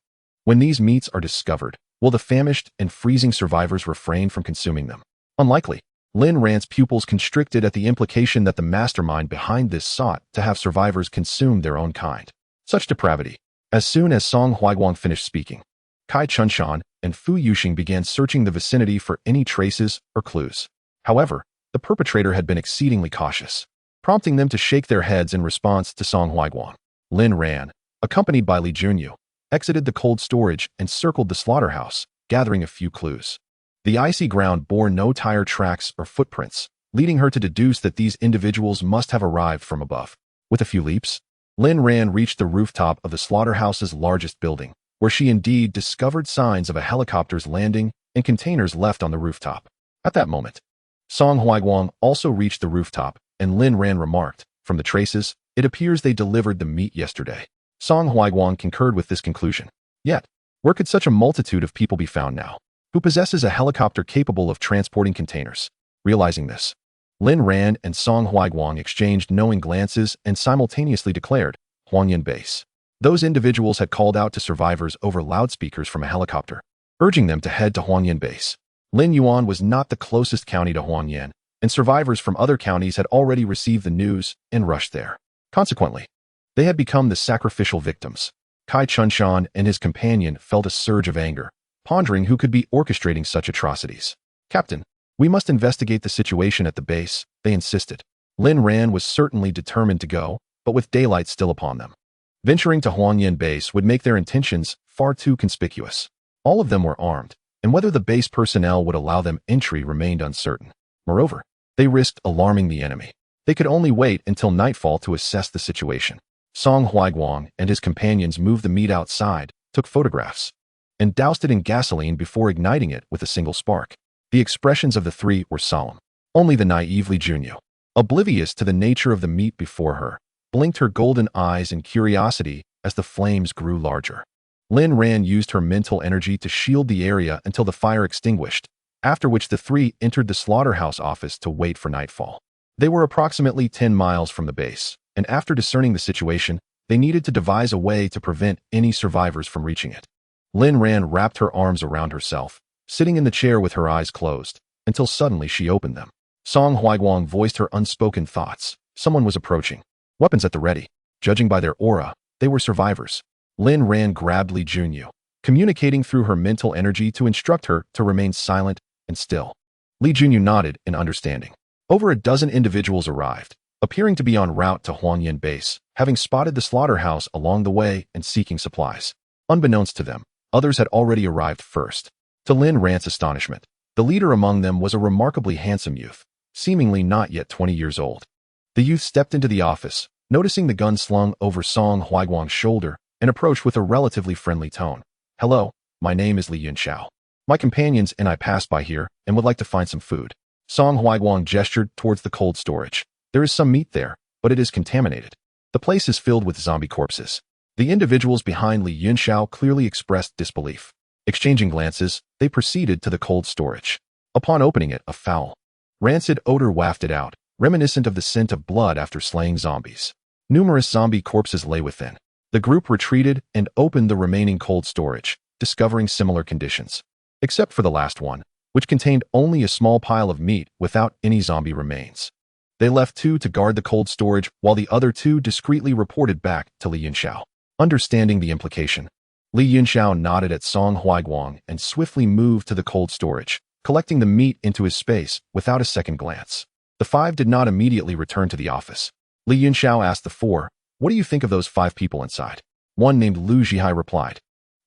When these meats are discovered, will the famished and freezing survivors refrain from consuming them? Unlikely. Lin Ran's pupils constricted at the implication that the mastermind behind this sought to have survivors consume their own kind. Such depravity. As soon as Song Huaiguang finished speaking, Kai Chunshan and Fu Yuxing began searching the vicinity for any traces or clues. However, the perpetrator had been exceedingly cautious, prompting them to shake their heads in response to Song Huaiguang. Lin Ran, accompanied by Li Junyu, exited the cold storage and circled the slaughterhouse, gathering a few clues. The icy ground bore no tire tracks or footprints, leading her to deduce that these individuals must have arrived from above. With a few leaps, Lin Ran reached the rooftop of the slaughterhouse's largest building, where she indeed discovered signs of a helicopter's landing and containers left on the rooftop. At that moment, Song Huaiguang also reached the rooftop, and Lin Ran remarked, from the traces, it appears they delivered the meat yesterday. Song Huaiguang concurred with this conclusion. Yet, where could such a multitude of people be found now? Who possesses a helicopter capable of transporting containers? Realizing this, Lin Ran and Song Huaiguang exchanged knowing glances and simultaneously declared, Huangyan Base. Those individuals had called out to survivors over loudspeakers from a helicopter, urging them to head to Huangyan Base. Lin Yuan was not the closest county to Huangyan, and survivors from other counties had already received the news and rushed there. Consequently, they had become the sacrificial victims. Kai Chunshan and his companion felt a surge of anger, pondering who could be orchestrating such atrocities. Captain, we must investigate the situation at the base, they insisted. Lin Ran was certainly determined to go, but with daylight still upon them. Venturing to Huangyan Base would make their intentions far too conspicuous. All of them were armed, and whether the base personnel would allow them entry remained uncertain. Moreover, they risked alarming the enemy. They could only wait until nightfall to assess the situation. Song Huaiguang and his companions moved the meat outside, took photographs, and doused it in gasoline before igniting it with a single spark. The expressions of the three were solemn. Only the naive Li Junyu, oblivious to the nature of the meat before her, blinked her golden eyes in curiosity as the flames grew larger. Lin Ran used her mental energy to shield the area until the fire extinguished, after which the three entered the slaughterhouse office to wait for nightfall. They were approximately 10 miles from the base, and after discerning the situation, they needed to devise a way to prevent any survivors from reaching it. Lin Ran wrapped her arms around herself, sitting in the chair with her eyes closed, until suddenly she opened them. Song Huaiguang voiced her unspoken thoughts. Someone was approaching. Weapons at the ready. Judging by their aura, they were survivors. Lin Ran grabbed Li Junyu, communicating through her mental energy to instruct her to remain silent and still. Li Junyu nodded in understanding. Over a dozen individuals arrived, appearing to be en route to Huangyan Base, having spotted the slaughterhouse along the way and seeking supplies. Unbeknownst to them, others had already arrived first. To Lin Ran's astonishment, the leader among them was a remarkably handsome youth, seemingly not yet 20 years old. The youth stepped into the office, noticing the gun slung over Song Huaiguang's shoulder, and approached with a relatively friendly tone. Hello, my name is Li Yunxiao. My companions and I passed by here and would like to find some food. Song Huaiguang gestured towards the cold storage. There is some meat there, but it is contaminated. The place is filled with zombie corpses. The individuals behind Li Yunxiao clearly expressed disbelief. Exchanging glances, they proceeded to the cold storage. Upon opening it, a foul, rancid odor wafted out, reminiscent of the scent of blood after slaying zombies. Numerous zombie corpses lay within. The group retreated and opened the remaining cold storage, discovering similar conditions. Except for the last one, which contained only a small pile of meat without any zombie remains. They left two to guard the cold storage while the other two discreetly reported back to Li Yunxiao. Understanding the implication, Li Yunxiao nodded at Song Huaiguang and swiftly moved to the cold storage, collecting the meat into his space without a second glance. The five did not immediately return to the office. Li Yunxiao asked the four, "What do you think of those 5 people inside?" One named Lu Zhihai replied,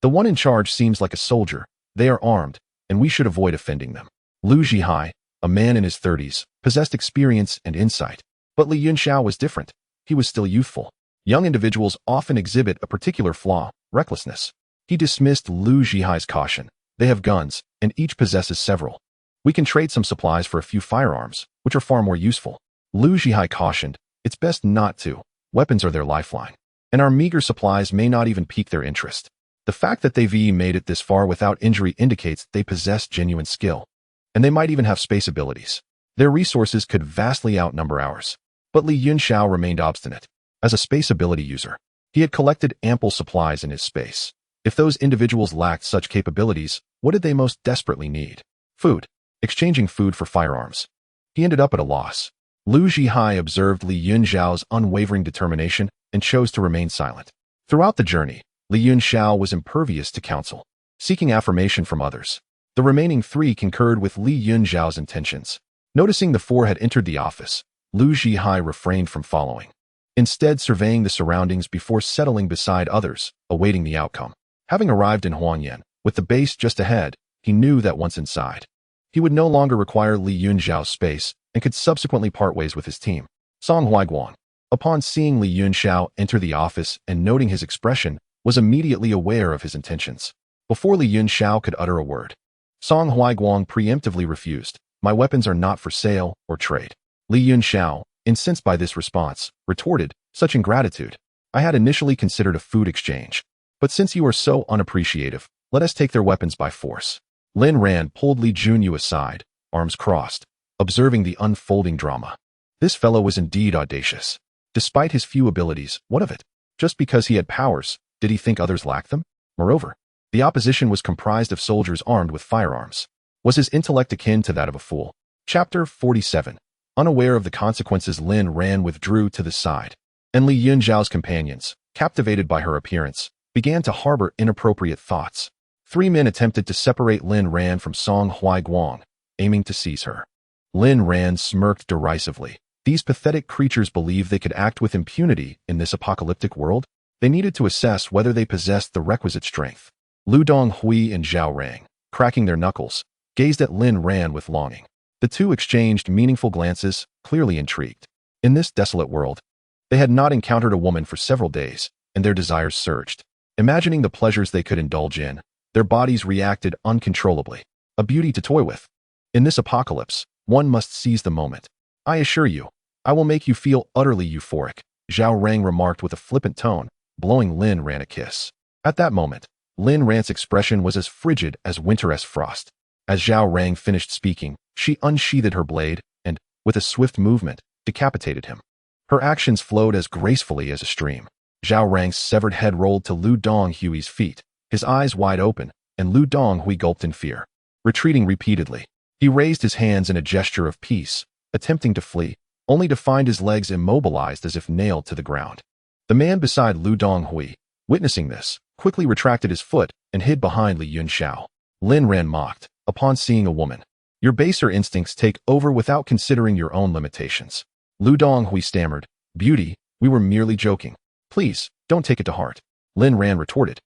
The one in charge seems like a soldier. They are armed, and we should avoid offending them. Lu Zhihai, a man in his 30s, possessed experience and insight. But Li Yunxiao was different. He was still youthful. Young individuals often exhibit a particular flaw, recklessness. He dismissed Lu Zhihai's caution. They have guns, and each possesses several. We can trade some supplies for a few firearms, which are far more useful. Lu Zhihai cautioned, it's best not to. Weapons are their lifeline. And our meager supplies may not even pique their interest. The fact that they've made it this far without injury indicates they possess genuine skill. And they might even have space abilities. Their resources could vastly outnumber ours. But Li Yunxiao remained obstinate. As a space ability user, he had collected ample supplies in his space. If those individuals lacked such capabilities, what did they most desperately need? Food. Exchanging food for firearms. He ended up at a loss. Lu Zhihai observed Li Yunxiao's unwavering determination and chose to remain silent. Throughout the journey, Li Yunxiao was impervious to counsel, seeking affirmation from others. The remaining three concurred with Li Yunxiao's intentions. Noticing the four had entered the office, Lu Zhihai refrained from following, instead surveying the surroundings before settling beside others, awaiting the outcome. Having arrived in Huangyan, with the base just ahead, he knew that once inside, he would no longer require Li Yunxiao's space and could subsequently part ways with his team. Song Huaiguang, upon seeing Li Yunxiao enter the office and noting his expression, was immediately aware of his intentions. Before Li Yunxiao could utter a word, Song Huaiguang preemptively refused. My weapons are not for sale or trade. Li Yunxiao, incensed by this response, retorted, such ingratitude. I had initially considered a food exchange. But since you are so unappreciative, let us take their weapons by force. Lin Ran pulled Li Junyu aside, arms crossed, observing the unfolding drama. This fellow was indeed audacious. Despite his few abilities, what of it? Just because he had powers, did he think others lacked them? Moreover, the opposition was comprised of soldiers armed with firearms. Was his intellect akin to that of a fool? Chapter 47. Unaware of the consequences, Lin Ran withdrew to the side, and Li Yunxiao's companions, captivated by her appearance, began to harbor inappropriate thoughts. Three men attempted to separate Lin Ran from Song Huaiguang, aiming to seize her. Lin Ran smirked derisively. These pathetic creatures believed they could act with impunity in this apocalyptic world? They needed to assess whether they possessed the requisite strength. Lu Donghui and Zhao Rang, cracking their knuckles, gazed at Lin Ran with longing. The two exchanged meaningful glances, clearly intrigued. In this desolate world, they had not encountered a woman for several days, and their desires surged. Imagining the pleasures they could indulge in, their bodies reacted uncontrollably. A beauty to toy with. In this apocalypse, one must seize the moment. I assure you, I will make you feel utterly euphoric, Zhao Rang remarked with a flippant tone, blowing Lin Ran a kiss. At that moment, Lin Ran's expression was as frigid as winter-esque frost. As Zhao Rang finished speaking, she unsheathed her blade and, with a swift movement, decapitated him. Her actions flowed as gracefully as a stream. Zhao Rang's severed head rolled to Lu Donghui's feet, his eyes wide open, and Lu Donghui gulped in fear. Retreating repeatedly, he raised his hands in a gesture of peace, attempting to flee, only to find his legs immobilized as if nailed to the ground. The man beside Lu Donghui, witnessing this, quickly retracted his foot and hid behind Li Yunxiao. Lin Ran mocked, upon seeing a woman. Your baser instincts take over without considering your own limitations. Lu Donghui stammered, Beauty, we were merely joking. Please, don't take it to heart. Lin Ran retorted.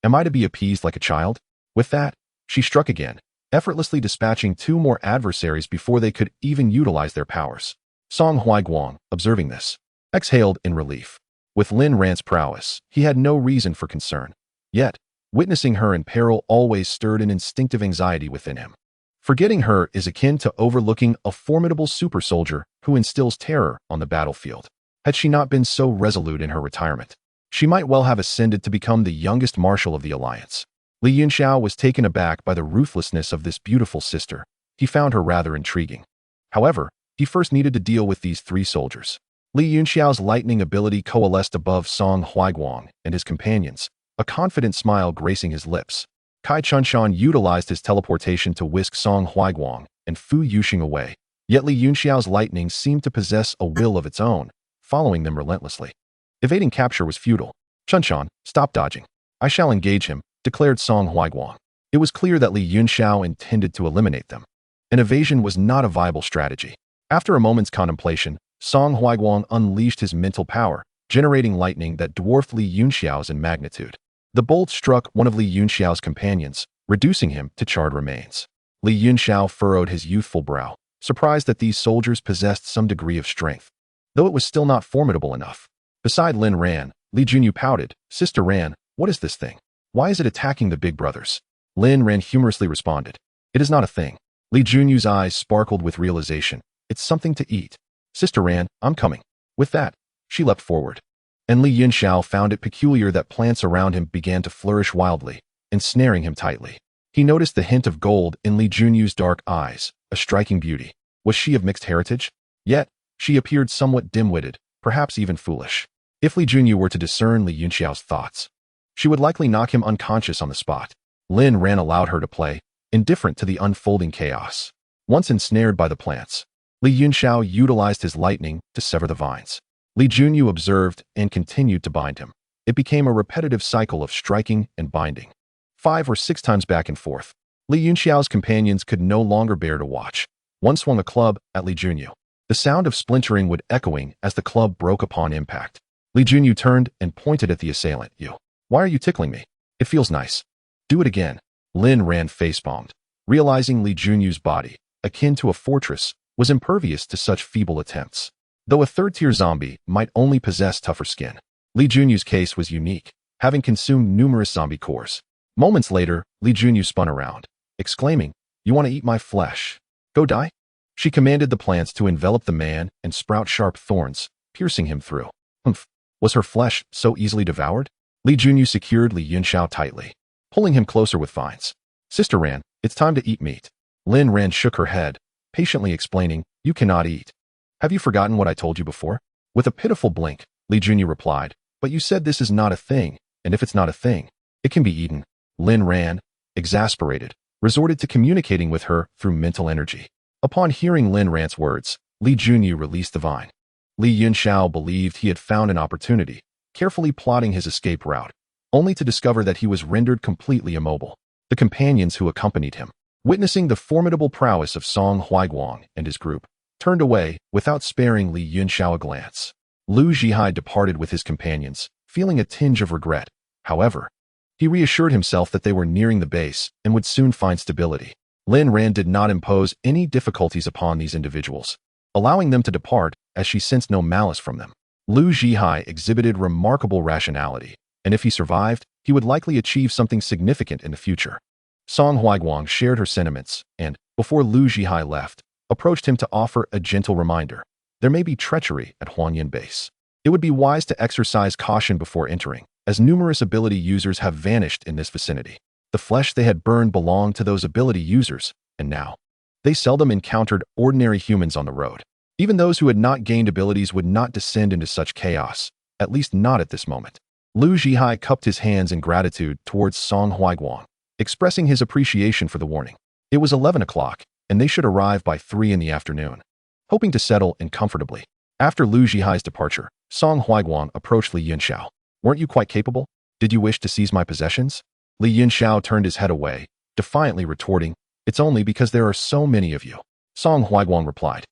Am I to be appeased like a child? With that, she struck again, effortlessly dispatching two more adversaries before they could even utilize their powers. Song Huaiguang, observing this, exhaled in relief. With Lin Ran's prowess, he had no reason for concern. Yet, witnessing her in peril always stirred an instinctive anxiety within him. Forgetting her is akin to overlooking a formidable super soldier who instills terror on the battlefield. Had she not been so resolute in her retirement, she might well have ascended to become the youngest marshal of the alliance. Li Yunxiao was taken aback by the ruthlessness of this beautiful sister. He found her rather intriguing. However, he first needed to deal with these three soldiers. Li Yunxiao's lightning ability coalesced above Song Huaiguang and his companions, a confident smile gracing his lips. Kai Chunshan utilized his teleportation to whisk Song Huaiguang and Fu Yuxing away. Yet Li Yunxiao's lightning seemed to possess a will of its own, following them relentlessly. Evading capture was futile. Chunshan, stop dodging. I shall engage him, declared Song Huaiguang. It was clear that Li Yunxiao intended to eliminate them. An evasion was not a viable strategy. After a moment's contemplation, Song Huaiguang unleashed his mental power, generating lightning that dwarfed Li Yunxiao's in magnitude. The bolt struck one of Li Yunxiao's companions, reducing him to charred remains. Li Yunxiao furrowed his youthful brow, surprised that these soldiers possessed some degree of strength, though it was still not formidable enough. Beside Lin Ran, Li Junyu pouted, "Sister Ran, what is this thing? Why is it attacking the big brothers?" Lin Ran humorously responded, "It is not a thing." Li Junyu's eyes sparkled with realization. "It's something to eat. Sister Ran, I'm coming." With that, she leapt forward. And Li Yunxiao found it peculiar that plants around him began to flourish wildly, ensnaring him tightly. He noticed the hint of gold in Li Junyu's dark eyes, a striking beauty. Was she of mixed heritage? Yet, she appeared somewhat dim-witted, perhaps even foolish. If Li Junyu were to discern Li Yunxiao's thoughts, she would likely knock him unconscious on the spot. Lin Ran allowed her to play, indifferent to the unfolding chaos. Once ensnared by the plants, Li Yunxiao utilized his lightning to sever the vines. Li Junyu observed and continued to bind him. It became a repetitive cycle of striking and binding. 5 or 6 times back and forth. Li Yunxiao's companions could no longer bear to watch. One swung a club at Li Junyu. The sound of splintering would echoing as the club broke upon impact. Li Junyu turned and pointed at the assailant. "You. Why are you tickling me? It feels nice. Do it again." Lin Ran facepalmed, realizing Li Junyu's body, akin to a fortress, was impervious to such feeble attempts. Though a third-tier zombie might only possess tougher skin, Li Junyu's case was unique, having consumed numerous zombie cores. Moments later, Li Junyu spun around, exclaiming, "You want to eat my flesh? Go die?" She commanded the plants to envelop the man and sprout sharp thorns, piercing him through. Humph! Was her flesh so easily devoured? Li Junyu secured Li Yunxiao tightly, pulling him closer with vines. "Sister Ran, it's time to eat meat." Lin Ran shook her head, patiently explaining, "You cannot eat. Have you forgotten what I told you before?" With a pitiful blink, Li Junyu replied, "But you said this is not a thing, and if it's not a thing, it can be eaten." Lin Ran, exasperated, resorted to communicating with her through mental energy. Upon hearing Lin Ran's words, Li Junyu released the vine. Li Yunxiao believed he had found an opportunity, carefully plotting his escape route, only to discover that he was rendered completely immobile. The companions who accompanied him, witnessing the formidable prowess of Song Huaiguang and his group, turned away without sparing Li Yunxiao a glance. Lu Zhihai departed with his companions, feeling a tinge of regret. However, he reassured himself that they were nearing the base and would soon find stability. Lin Ran did not impose any difficulties upon these individuals, allowing them to depart as she sensed no malice from them. Lu Zhihai exhibited remarkable rationality, and if he survived, he would likely achieve something significant in the future. Song Huaiguang shared her sentiments and, before Lu Zhihai left, approached him to offer a gentle reminder. There may be treachery at Huanyan Base. It would be wise to exercise caution before entering, as numerous ability users have vanished in this vicinity. The flesh they had burned belonged to those ability users, and now, they seldom encountered ordinary humans on the road. Even those who had not gained abilities would not descend into such chaos, at least not at this moment. Lu Zhihai cupped his hands in gratitude towards Song Huaiguang, expressing his appreciation for the warning. It was 11 o'clock, and they should arrive by 3 in the afternoon. Hoping to settle in comfortably. After Lu Zhihai's departure, Song Huaiguang approached Li Yunxiao. "Weren't you quite capable? Did you wish to seize my possessions?" Li Yunxiao turned his head away, defiantly retorting, "It's only because there are so many of you." Song Huaiguang replied,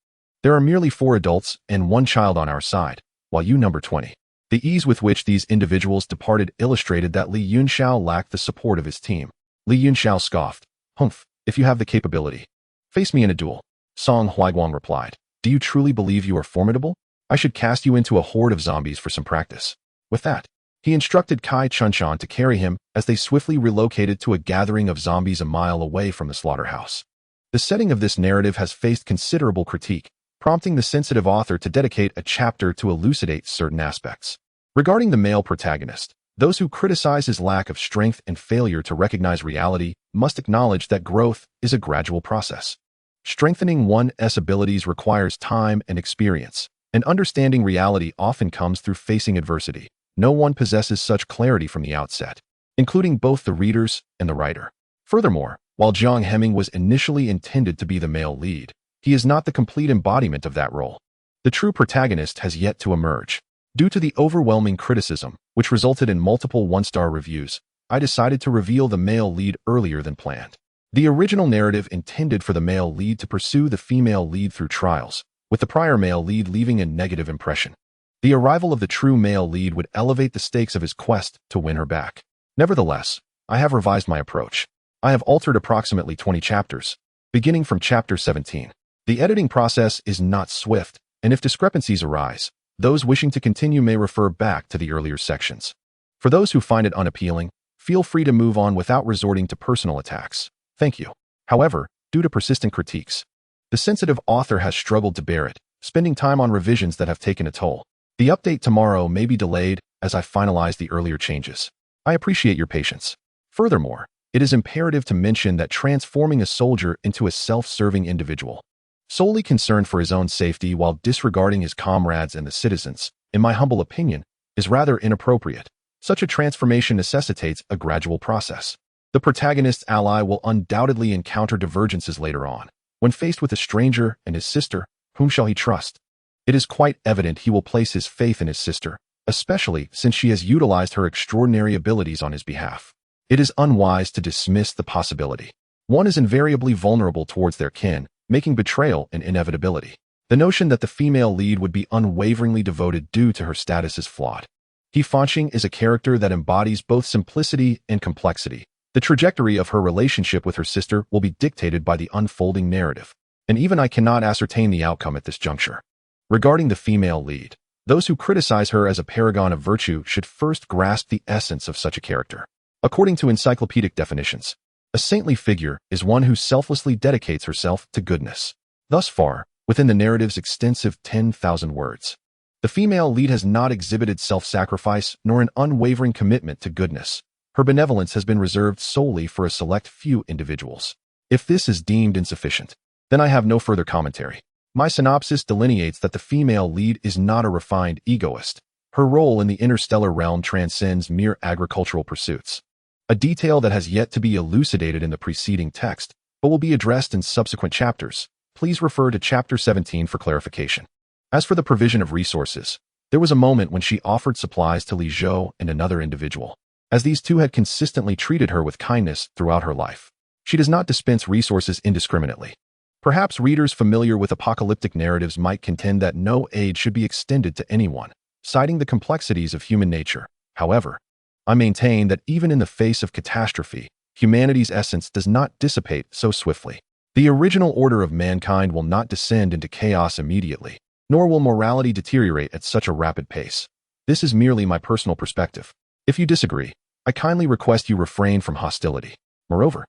"There are merely 4 adults and 1 child on our side, while you number 20. The ease with which these individuals departed illustrated that Li Yunxiao lacked the support of his team. Li Yunxiao scoffed, "Humph, if you have the capability, face me in a duel." Song Huaiguang replied, "Do you truly believe you are formidable? I should cast you into a horde of zombies for some practice." With that, he instructed Kai Chunshan to carry him as they swiftly relocated to a gathering of zombies a mile away from the slaughterhouse. The setting of this narrative has faced considerable critique, prompting the sensitive author to dedicate a chapter to elucidate certain aspects. Regarding the male protagonist, those who criticize his lack of strength and failure to recognize reality must acknowledge that growth is a gradual process. Strengthening one's abilities requires time and experience, and understanding reality often comes through facing adversity. No one possesses such clarity from the outset, including both the readers and the writer. Furthermore, while Jiang Hemming was initially intended to be the male lead, he is not the complete embodiment of that role. The true protagonist has yet to emerge. Due to the overwhelming criticism, which resulted in multiple 1-star reviews, I decided to reveal the male lead earlier than planned. The original narrative intended for the male lead to pursue the female lead through trials, with the prior male lead leaving a negative impression. The arrival of the true male lead would elevate the stakes of his quest to win her back. Nevertheless, I have revised my approach. I have altered approximately 20 chapters, beginning from chapter 17. The editing process is not swift, and if discrepancies arise, those wishing to continue may refer back to the earlier sections. For those who find it unappealing, feel free to move on without resorting to personal attacks. Thank you. However, due to persistent critiques, the sensitive author has struggled to bear it, spending time on revisions that have taken a toll. The update tomorrow may be delayed as I finalize the earlier changes. I appreciate your patience. Furthermore, it is imperative to mention that transforming a soldier into a self-serving individual, solely concerned for his own safety while disregarding his comrades and the citizens, in my humble opinion, is rather inappropriate. Such a transformation necessitates a gradual process. The protagonist's ally will undoubtedly encounter divergences later on. When faced with a stranger and his sister, whom shall he trust? It is quite evident he will place his faith in his sister, especially since she has utilized her extraordinary abilities on his behalf. It is unwise to dismiss the possibility. One is invariably vulnerable towards their kin, making betrayal an inevitability. The notion that the female lead would be unwaveringly devoted due to her status is flawed. Scorching is a character that embodies both simplicity and complexity. The trajectory of her relationship with her sister will be dictated by the unfolding narrative, and even I cannot ascertain the outcome at this juncture. Regarding the female lead, those who criticize her as a paragon of virtue should first grasp the essence of such a character. According to encyclopedic definitions, a saintly figure is one who selflessly dedicates herself to goodness. Thus far, within the narrative's extensive 10,000 words, the female lead has not exhibited self-sacrifice nor an unwavering commitment to goodness. Her benevolence has been reserved solely for a select few individuals. If this is deemed insufficient, then I have no further commentary. My synopsis delineates that the female lead is not a refined egoist. Her role in the interstellar realm transcends mere agricultural pursuits, a detail that has yet to be elucidated in the preceding text, but will be addressed in subsequent chapters. Please refer to chapter 17 for clarification. As for the provision of resources, there was a moment when she offered supplies to Li Zhou and another individual, as these two had consistently treated her with kindness throughout her life. She does not dispense resources indiscriminately. Perhaps readers familiar with apocalyptic narratives might contend that no aid should be extended to anyone, citing the complexities of human nature. However, I maintain that even in the face of catastrophe, humanity's essence does not dissipate so swiftly. The original order of mankind will not descend into chaos immediately, nor will morality deteriorate at such a rapid pace. This is merely my personal perspective. If you disagree, I kindly request you refrain from hostility. Moreover,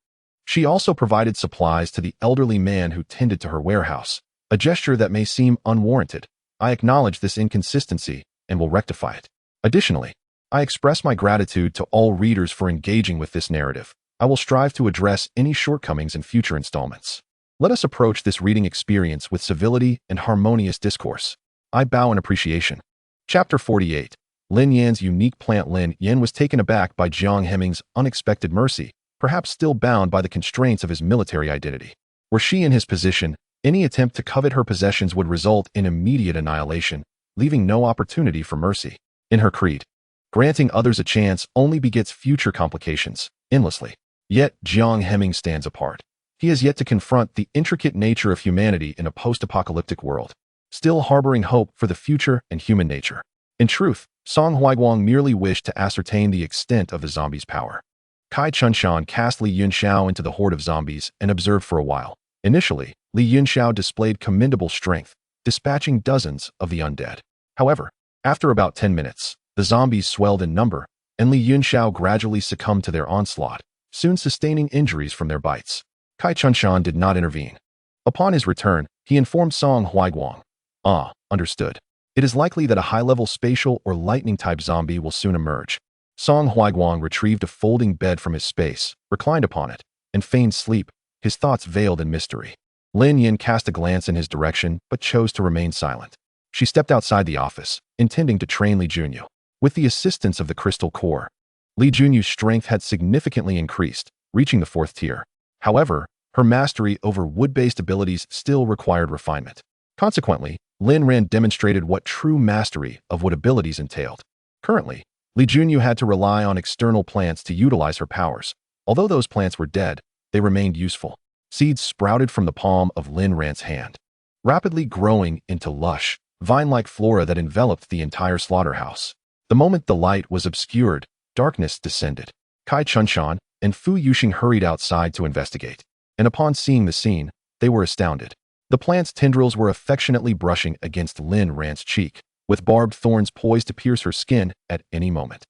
she also provided supplies to the elderly man who tended to her warehouse, a gesture that may seem unwarranted. I acknowledge this inconsistency and will rectify it. Additionally, I express my gratitude to all readers for engaging with this narrative. I will strive to address any shortcomings in future installments. Let us approach this reading experience with civility and harmonious discourse. I bow in appreciation. Chapter 48. Lin Yan's unique plant. Lin Yan was taken aback by Jiang Heming's unexpected mercy, perhaps still bound by the constraints of his military identity. Were she in his position, any attempt to covet her possessions would result in immediate annihilation, leaving no opportunity for mercy. In her creed, granting others a chance only begets future complications, endlessly. Yet Jiang Heming stands apart. He has yet to confront the intricate nature of humanity in a post-apocalyptic world, still harboring hope for the future and human nature. In truth, Song Huaiguang merely wished to ascertain the extent of the zombies' power. Kai Chunshan cast Li Yunxiao into the horde of zombies and observed for a while. Initially, Li Yunxiao displayed commendable strength, dispatching dozens of the undead. However, after about 10 minutes, the zombies swelled in number, and Li Yunxiao gradually succumbed to their onslaught, soon sustaining injuries from their bites. Kai Chunshan did not intervene. Upon his return, he informed Song Huaiguang. Understood. It is likely that a high-level spatial or lightning-type zombie will soon emerge. Song Huaiguang retrieved a folding bed from his space, reclined upon it, and feigned sleep, his thoughts veiled in mystery. Lin Yan cast a glance in his direction, but chose to remain silent. She stepped outside the office, intending to train Li Junyu. With the assistance of the crystal core, Li Junyu's strength had significantly increased, reaching the 4th tier. However, her mastery over wood-based abilities still required refinement. Consequently, Lin Ran demonstrated what true mastery of wood abilities entailed. Currently, Li Junyu had to rely on external plants to utilize her powers. Although those plants were dead, they remained useful. Seeds sprouted from the palm of Lin Ran's hand, rapidly growing into lush, vine-like flora that enveloped the entire slaughterhouse. The moment the light was obscured, darkness descended. Kai Chunshan and Fu Yuxing hurried outside to investigate, and upon seeing the scene, they were astounded. The plant's tendrils were affectionately brushing against Lin Ran's cheek, with barbed thorns poised to pierce her skin at any moment.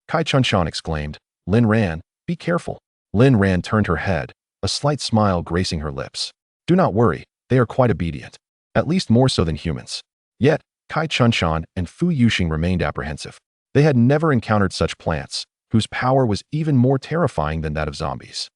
Kai Chunshan exclaimed, "Lin Ran, be careful." Lin Ran turned her head, a slight smile gracing her lips. "Do not worry, they are quite obedient, at least more so than humans." Yet, Kai Chunshan and Fu Yuxing remained apprehensive. They had never encountered such plants, whose power was even more terrifying than that of zombies.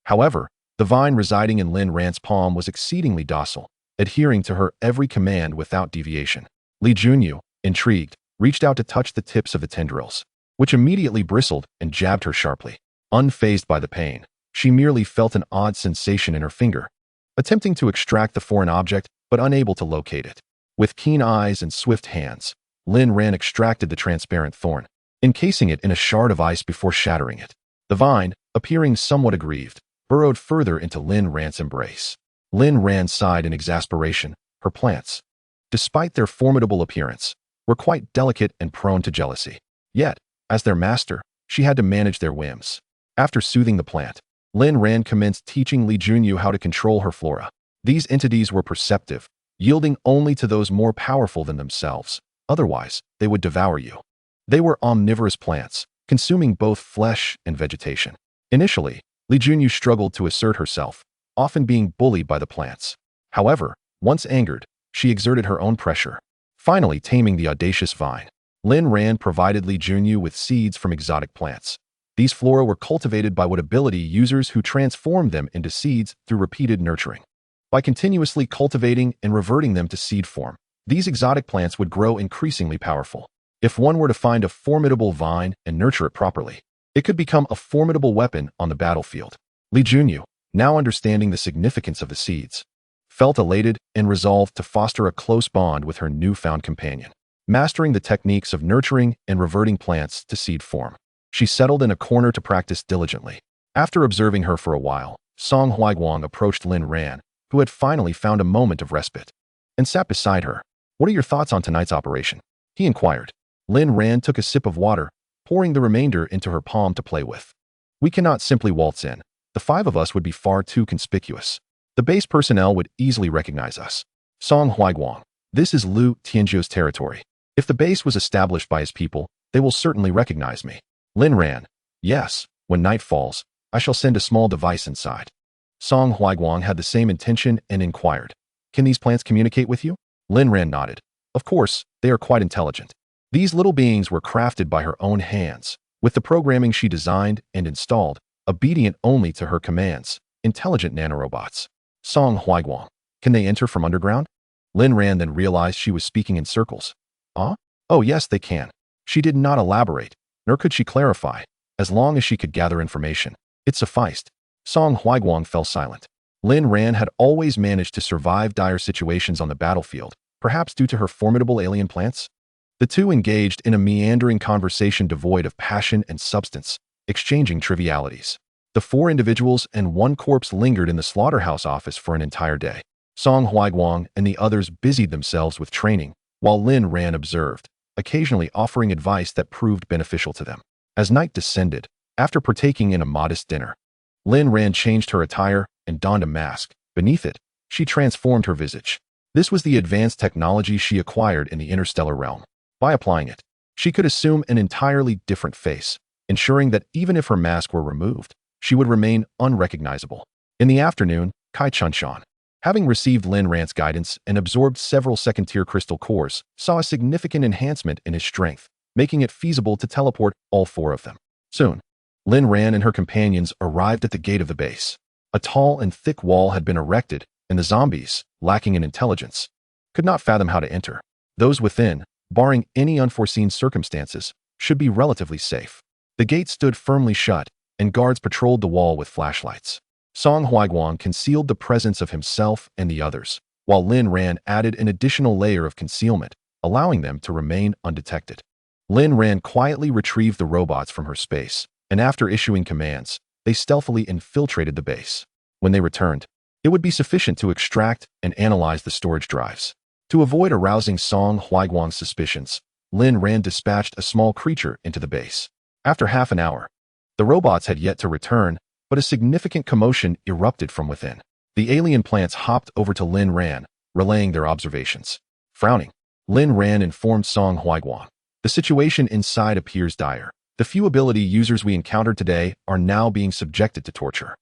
However, the vine residing in Lin Ran's palm was exceedingly docile, adhering to her every command without deviation. Li Junyu, intrigued, reached out to touch the tips of the tendrils, which immediately bristled and jabbed her sharply. Unfazed by the pain, she merely felt an odd sensation in her finger, attempting to extract the foreign object but unable to locate it. With keen eyes and swift hands, Lin Ran extracted the transparent thorn, encasing it in a shard of ice before shattering it. The vine, appearing somewhat aggrieved, burrowed further into Lin Ran's embrace. Lin Ran sighed in exasperation. Her plants, despite their formidable appearance, were quite delicate and prone to jealousy. Yet, as their master, she had to manage their whims. After soothing the plant, Lin Ran commenced teaching Li Junyu how to control her flora. These entities were perceptive, yielding only to those more powerful than themselves. Otherwise, they would devour you. They were omnivorous plants, consuming both flesh and vegetation. Initially, Li Junyu struggled to assert herself, often being bullied by the plants. However, once angered, she exerted her own pressure, finally taming the audacious vine. Lin Ran provided Li Junyu with seeds from exotic plants. These flora were cultivated by ability users who transformed them into seeds through repeated nurturing. By continuously cultivating and reverting them to seed form, these exotic plants would grow increasingly powerful. If one were to find a formidable vine and nurture it properly, it could become a formidable weapon on the battlefield. Li Junyu, now understanding the significance of the seeds, felt elated and resolved to foster a close bond with her newfound companion. Mastering the techniques of nurturing and reverting plants to seed form, she settled in a corner to practice diligently. After observing her for a while, Song Huaiguang approached Lin Ran, who had finally found a moment of respite, and sat beside her. "What are your thoughts on tonight's operation?" he inquired. Lin Ran took a sip of water, pouring the remainder into her palm to play with. "We cannot simply waltz in. The five of us would be far too conspicuous. The base personnel would easily recognize us." Song Huaiguang, "This is Liu Tianzhu's territory. If the base was established by his people, they will certainly recognize me." Lin Ran, "Yes, when night falls, I shall send a small device inside." Song Huaiguang had the same intention and inquired, "Can these plants communicate with you?" Lin Ran nodded. "Of course, they are quite intelligent." These little beings were crafted by her own hands, with the programming she designed and installed, obedient only to her commands, intelligent nanorobots. Song Huaiguang, "Can they enter from underground?" Lin Ran then realized she was speaking in circles. Oh yes, they can." She did not elaborate, nor could she clarify. As long as she could gather information, it sufficed. Song Huaiguang fell silent. Lin Ran had always managed to survive dire situations on the battlefield, perhaps due to her formidable alien plants. The two engaged in a meandering conversation devoid of passion and substance, exchanging trivialities. The four individuals and one corpse lingered in the slaughterhouse office for an entire day. Song Huaiguang and the others busied themselves with training, while Lin Ran observed, occasionally offering advice that proved beneficial to them. As night descended, after partaking in a modest dinner, Lin Ran changed her attire and donned a mask. Beneath it, she transformed her visage. This was the advanced technology she acquired in the interstellar realm. By applying it, she could assume an entirely different face, ensuring that even if her mask were removed, she would remain unrecognizable. In the afternoon, Kai Chunshan, having received Lin Ran's guidance and absorbed several second-tier crystal cores, saw a significant enhancement in his strength, making it feasible to teleport all four of them. Soon, Lin Ran and her companions arrived at the gate of the base. A tall and thick wall had been erected, and the zombies, lacking in intelligence, could not fathom how to enter. Those within, barring any unforeseen circumstances, should be relatively safe. The gate stood firmly shut, and guards patrolled the wall with flashlights. Song Huaiguang concealed the presence of himself and the others, while Lin Ran added an additional layer of concealment, allowing them to remain undetected. Lin Ran quietly retrieved the robots from her space, and after issuing commands, they stealthily infiltrated the base. When they returned, it would be sufficient to extract and analyze the storage drives. To avoid arousing Song Huaiguang's suspicions, Lin Ran dispatched a small creature into the base. After half an hour, The robots had yet to return, but a significant commotion erupted from within. The alien plants hopped over to Lin Ran, relaying their observations. Frowning, Lin Ran informed Song Huiguang. The situation inside appears dire. The few ability users we encountered today are now being subjected to torture.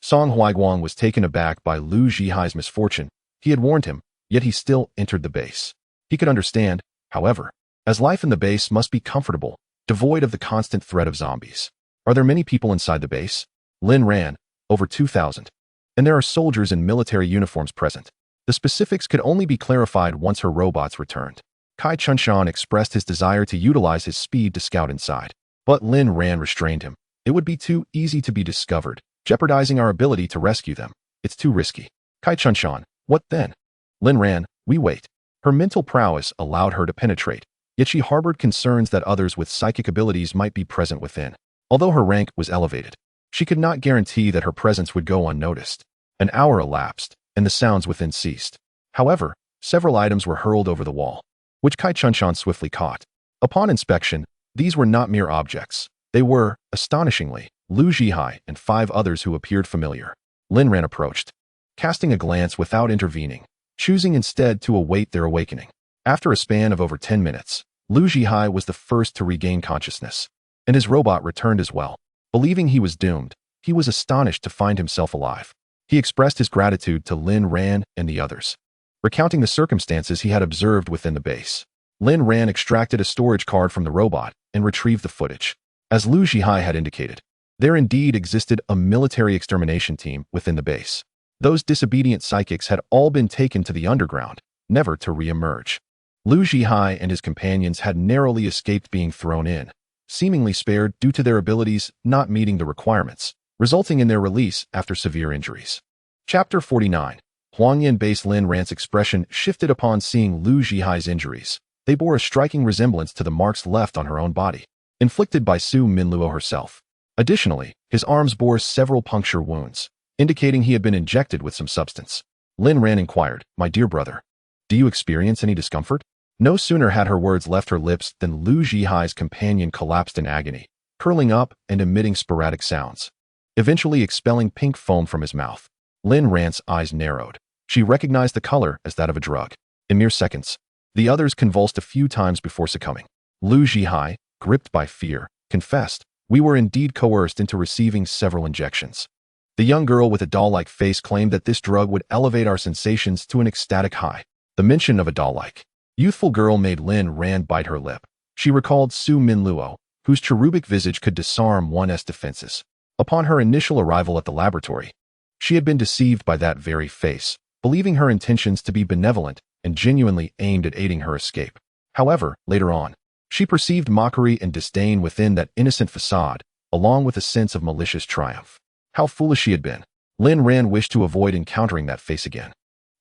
Song Huiguang was taken aback by Lu Zhihai's misfortune. He had warned him, yet he still entered the base. He could understand, however, as life in the base must be comfortable, devoid of the constant threat of zombies. Are there many people inside the base? Lin Ran, over 2,000. And there are soldiers in military uniforms present. The specifics could only be clarified once her robots returned. Kai Chunshan expressed his desire to utilize his speed to scout inside. But Lin Ran restrained him. It would be too easy to be discovered, jeopardizing our ability to rescue them. It's too risky. Kai Chunshan, what then? Lin Ran, we wait. Her mental prowess allowed her to penetrate, yet she harbored concerns that others with psychic abilities might be present within. Although her rank was elevated, she could not guarantee that her presence would go unnoticed. An hour elapsed, and the sounds within ceased. However, several items were hurled over the wall, which Kai Chunshan swiftly caught. Upon inspection, these were not mere objects. They were, astonishingly, Lu Zhihai and 5 others who appeared familiar. Lin Ran approached, casting a glance without intervening, choosing instead to await their awakening. After a span of over 10 minutes, Lu Zhihai was the first to regain consciousness, and his robot returned as well. Believing he was doomed, he was astonished to find himself alive. He expressed his gratitude to Lin Ran and the others, recounting the circumstances he had observed within the base. Lin Ran extracted a storage card from the robot and retrieved the footage. As Lu Zhihai had indicated, there indeed existed a military extermination team within the base. Those disobedient psychics had all been taken to the underground, never to re-emerge. Lu Zhihai and his companions had narrowly escaped being thrown in, seemingly spared due to their abilities not meeting the requirements, resulting in their release after severe injuries. Chapter 49. Huangyan base Lin Ran's expression shifted upon seeing Lu Zhihai's injuries. They bore a striking resemblance to the marks left on her own body, inflicted by Su Minluo herself. Additionally, his arms bore several puncture wounds, indicating he had been injected with some substance. Lin Ran inquired, "My dear brother, do you experience any discomfort?" No sooner had her words left her lips than Lu Zhihai's companion collapsed in agony, curling up and emitting sporadic sounds, eventually expelling pink foam from his mouth. Lin Ran's eyes narrowed. She recognized the color as that of a drug. In mere seconds, the others convulsed a few times before succumbing. Lu Zhihai, gripped by fear, confessed, "We were indeed coerced into receiving several injections." The young girl with a doll-like face claimed that this drug would elevate our sensations to an ecstatic high. The mention of a doll-like youthful girl made Lin Ran bite her lip. She recalled Su Minluo, whose cherubic visage could disarm one's defenses. Upon her initial arrival at the laboratory, she had been deceived by that very face, believing her intentions to be benevolent and genuinely aimed at aiding her escape. However, later on, she perceived mockery and disdain within that innocent facade, along with a sense of malicious triumph. How foolish she had been. Lin Ran wished to avoid encountering that face again.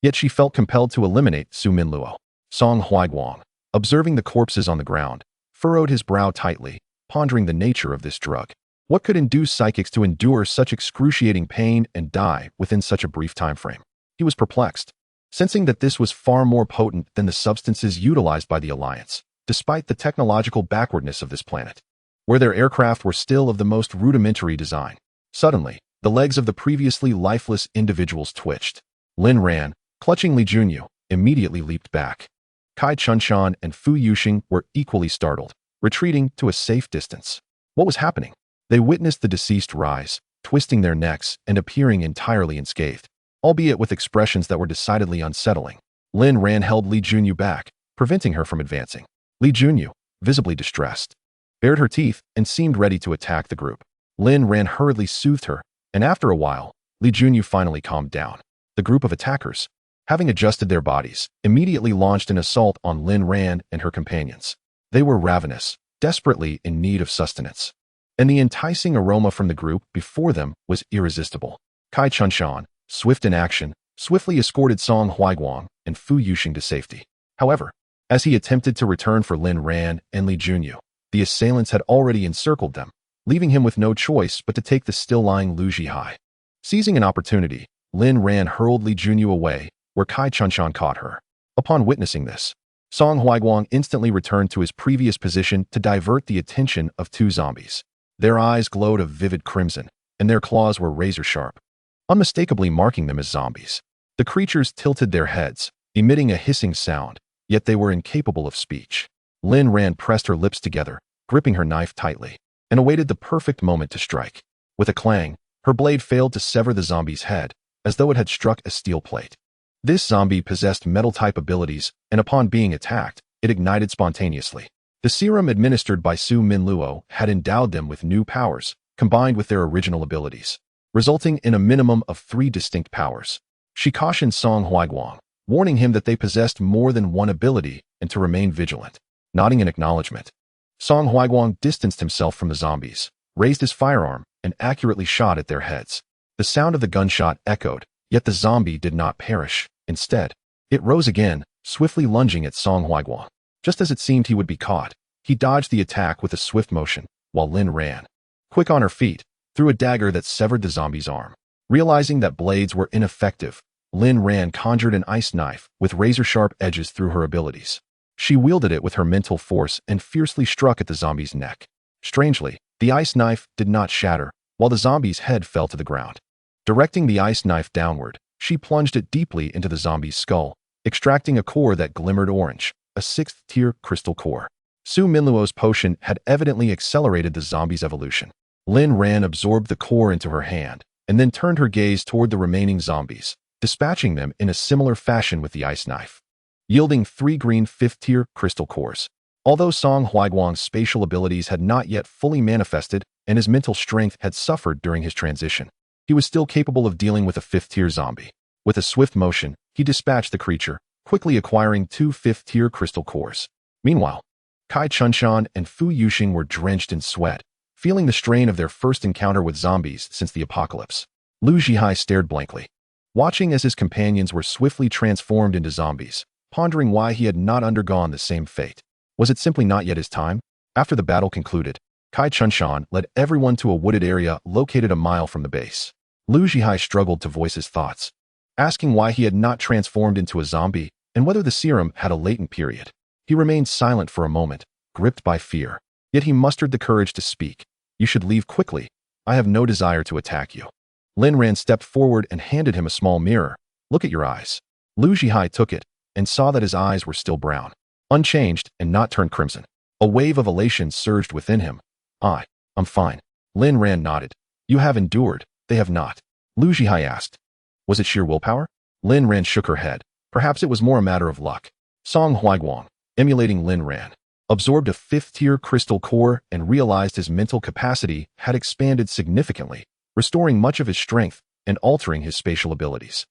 Yet she felt compelled to eliminate Su Minluo. Song Huiguang, observing the corpses on the ground, furrowed his brow tightly, pondering the nature of this drug. What could induce psychics to endure such excruciating pain and die within such a brief time frame? He was perplexed, sensing that this was far more potent than the substances utilized by the Alliance, despite the technological backwardness of this planet, where their aircraft were still of the most rudimentary design. Suddenly, the legs of the previously lifeless individuals twitched. Lin Ran, clutching Li Junyu, immediately leaped back. Kai Chunshan and Fu Yuxing were equally startled, retreating to a safe distance. What was happening? They witnessed the deceased rise, twisting their necks and appearing entirely unscathed, albeit with expressions that were decidedly unsettling. Lin Ran held Li Junyu back, preventing her from advancing. Li Junyu, visibly distressed, bared her teeth and seemed ready to attack the group. Lin Ran hurriedly soothed her, and after a while, Li Junyu finally calmed down. The group of attackers, having adjusted their bodies, immediately launched an assault on Lin Ran and her companions. They were ravenous, desperately in need of sustenance, and the enticing aroma from the group before them was irresistible. Kai Chunshan, swift in action, swiftly escorted Song Huiguang and Fu Yuxing to safety. However, as he attempted to return for Lin Ran and Li Junyu, the assailants had already encircled them, leaving him with no choice but to take the still-lying Lu Zhihai. Seizing an opportunity, Lin Ran hurled Li Junyu away, where Kai Chunshan caught her. Upon witnessing this, Song Huiguang instantly returned to his previous position to divert the attention of 2 zombies. Their eyes glowed a vivid crimson, and their claws were razor-sharp, unmistakably marking them as zombies. The creatures tilted their heads, emitting a hissing sound, yet they were incapable of speech. Lin Ran pressed her lips together, gripping her knife tightly, and awaited the perfect moment to strike. With a clang, her blade failed to sever the zombie's head, as though it had struck a steel plate. This zombie possessed metal-type abilities, and upon being attacked, it ignited spontaneously. The serum administered by Su Minluo had endowed them with new powers, combined with their original abilities, resulting in a minimum of 3 distinct powers. She cautioned Song Huaiguang, warning him that they possessed more than one ability and to remain vigilant. Nodding in acknowledgement, Song Huaiguang distanced himself from the zombies, raised his firearm, and accurately shot at their heads. The sound of the gunshot echoed, yet the zombie did not perish. Instead, it rose again, swiftly lunging at Song Huaiguang. Just as it seemed he would be caught, he dodged the attack with a swift motion, while Lin Ran, quick on her feet, threw a dagger that severed the zombie's arm. Realizing that blades were ineffective, Lin Ran conjured an ice knife with razor-sharp edges through her abilities. She wielded it with her mental force and fiercely struck at the zombie's neck. Strangely, the ice knife did not shatter, while the zombie's head fell to the ground. Directing the ice knife downward, she plunged it deeply into the zombie's skull, extracting a core that glimmered orange, a 6th-tier crystal core. Su Minluo's potion had evidently accelerated the zombie's evolution. Lin Ran absorbed the core into her hand, and then turned her gaze toward the remaining zombies, dispatching them in a similar fashion with the ice knife, yielding 3 green 5th-tier crystal cores. Although Song Huaiguang's spatial abilities had not yet fully manifested and his mental strength had suffered during his transition, he was still capable of dealing with a 5th-tier zombie. With a swift motion, he dispatched the creature, quickly acquiring 2 5th-tier crystal cores. Meanwhile, Kai Chunshan and Fu Yuxing were drenched in sweat, feeling the strain of their first encounter with zombies since the apocalypse. Lu Zhihai stared blankly, watching as his companions were swiftly transformed into zombies, pondering why he had not undergone the same fate. Was it simply not yet his time? After the battle concluded, Kai Chunshan led everyone to a wooded area located a mile from the base. Lu Zhihai struggled to voice his thoughts, asking why he had not transformed into a zombie and whether the serum had a latent period. He remained silent for a moment, gripped by fear. Yet he mustered the courage to speak. "You should leave quickly. I have no desire to attack you." Lin Ran stepped forward and handed him a small mirror. "Look at your eyes." Lu Zhihai took it and saw that his eyes were still brown, unchanged and not turned crimson. A wave of elation surged within him. I'm fine." Lin Ran nodded. "You have endured, they have not." Lu Zhihai asked, "Was it sheer willpower?" Lin Ran shook her head. "Perhaps it was more a matter of luck." Song Huaiguang, emulating Lin Ran, absorbed a 5th-tier crystal core and realized his mental capacity had expanded significantly, restoring much of his strength and altering his spatial abilities.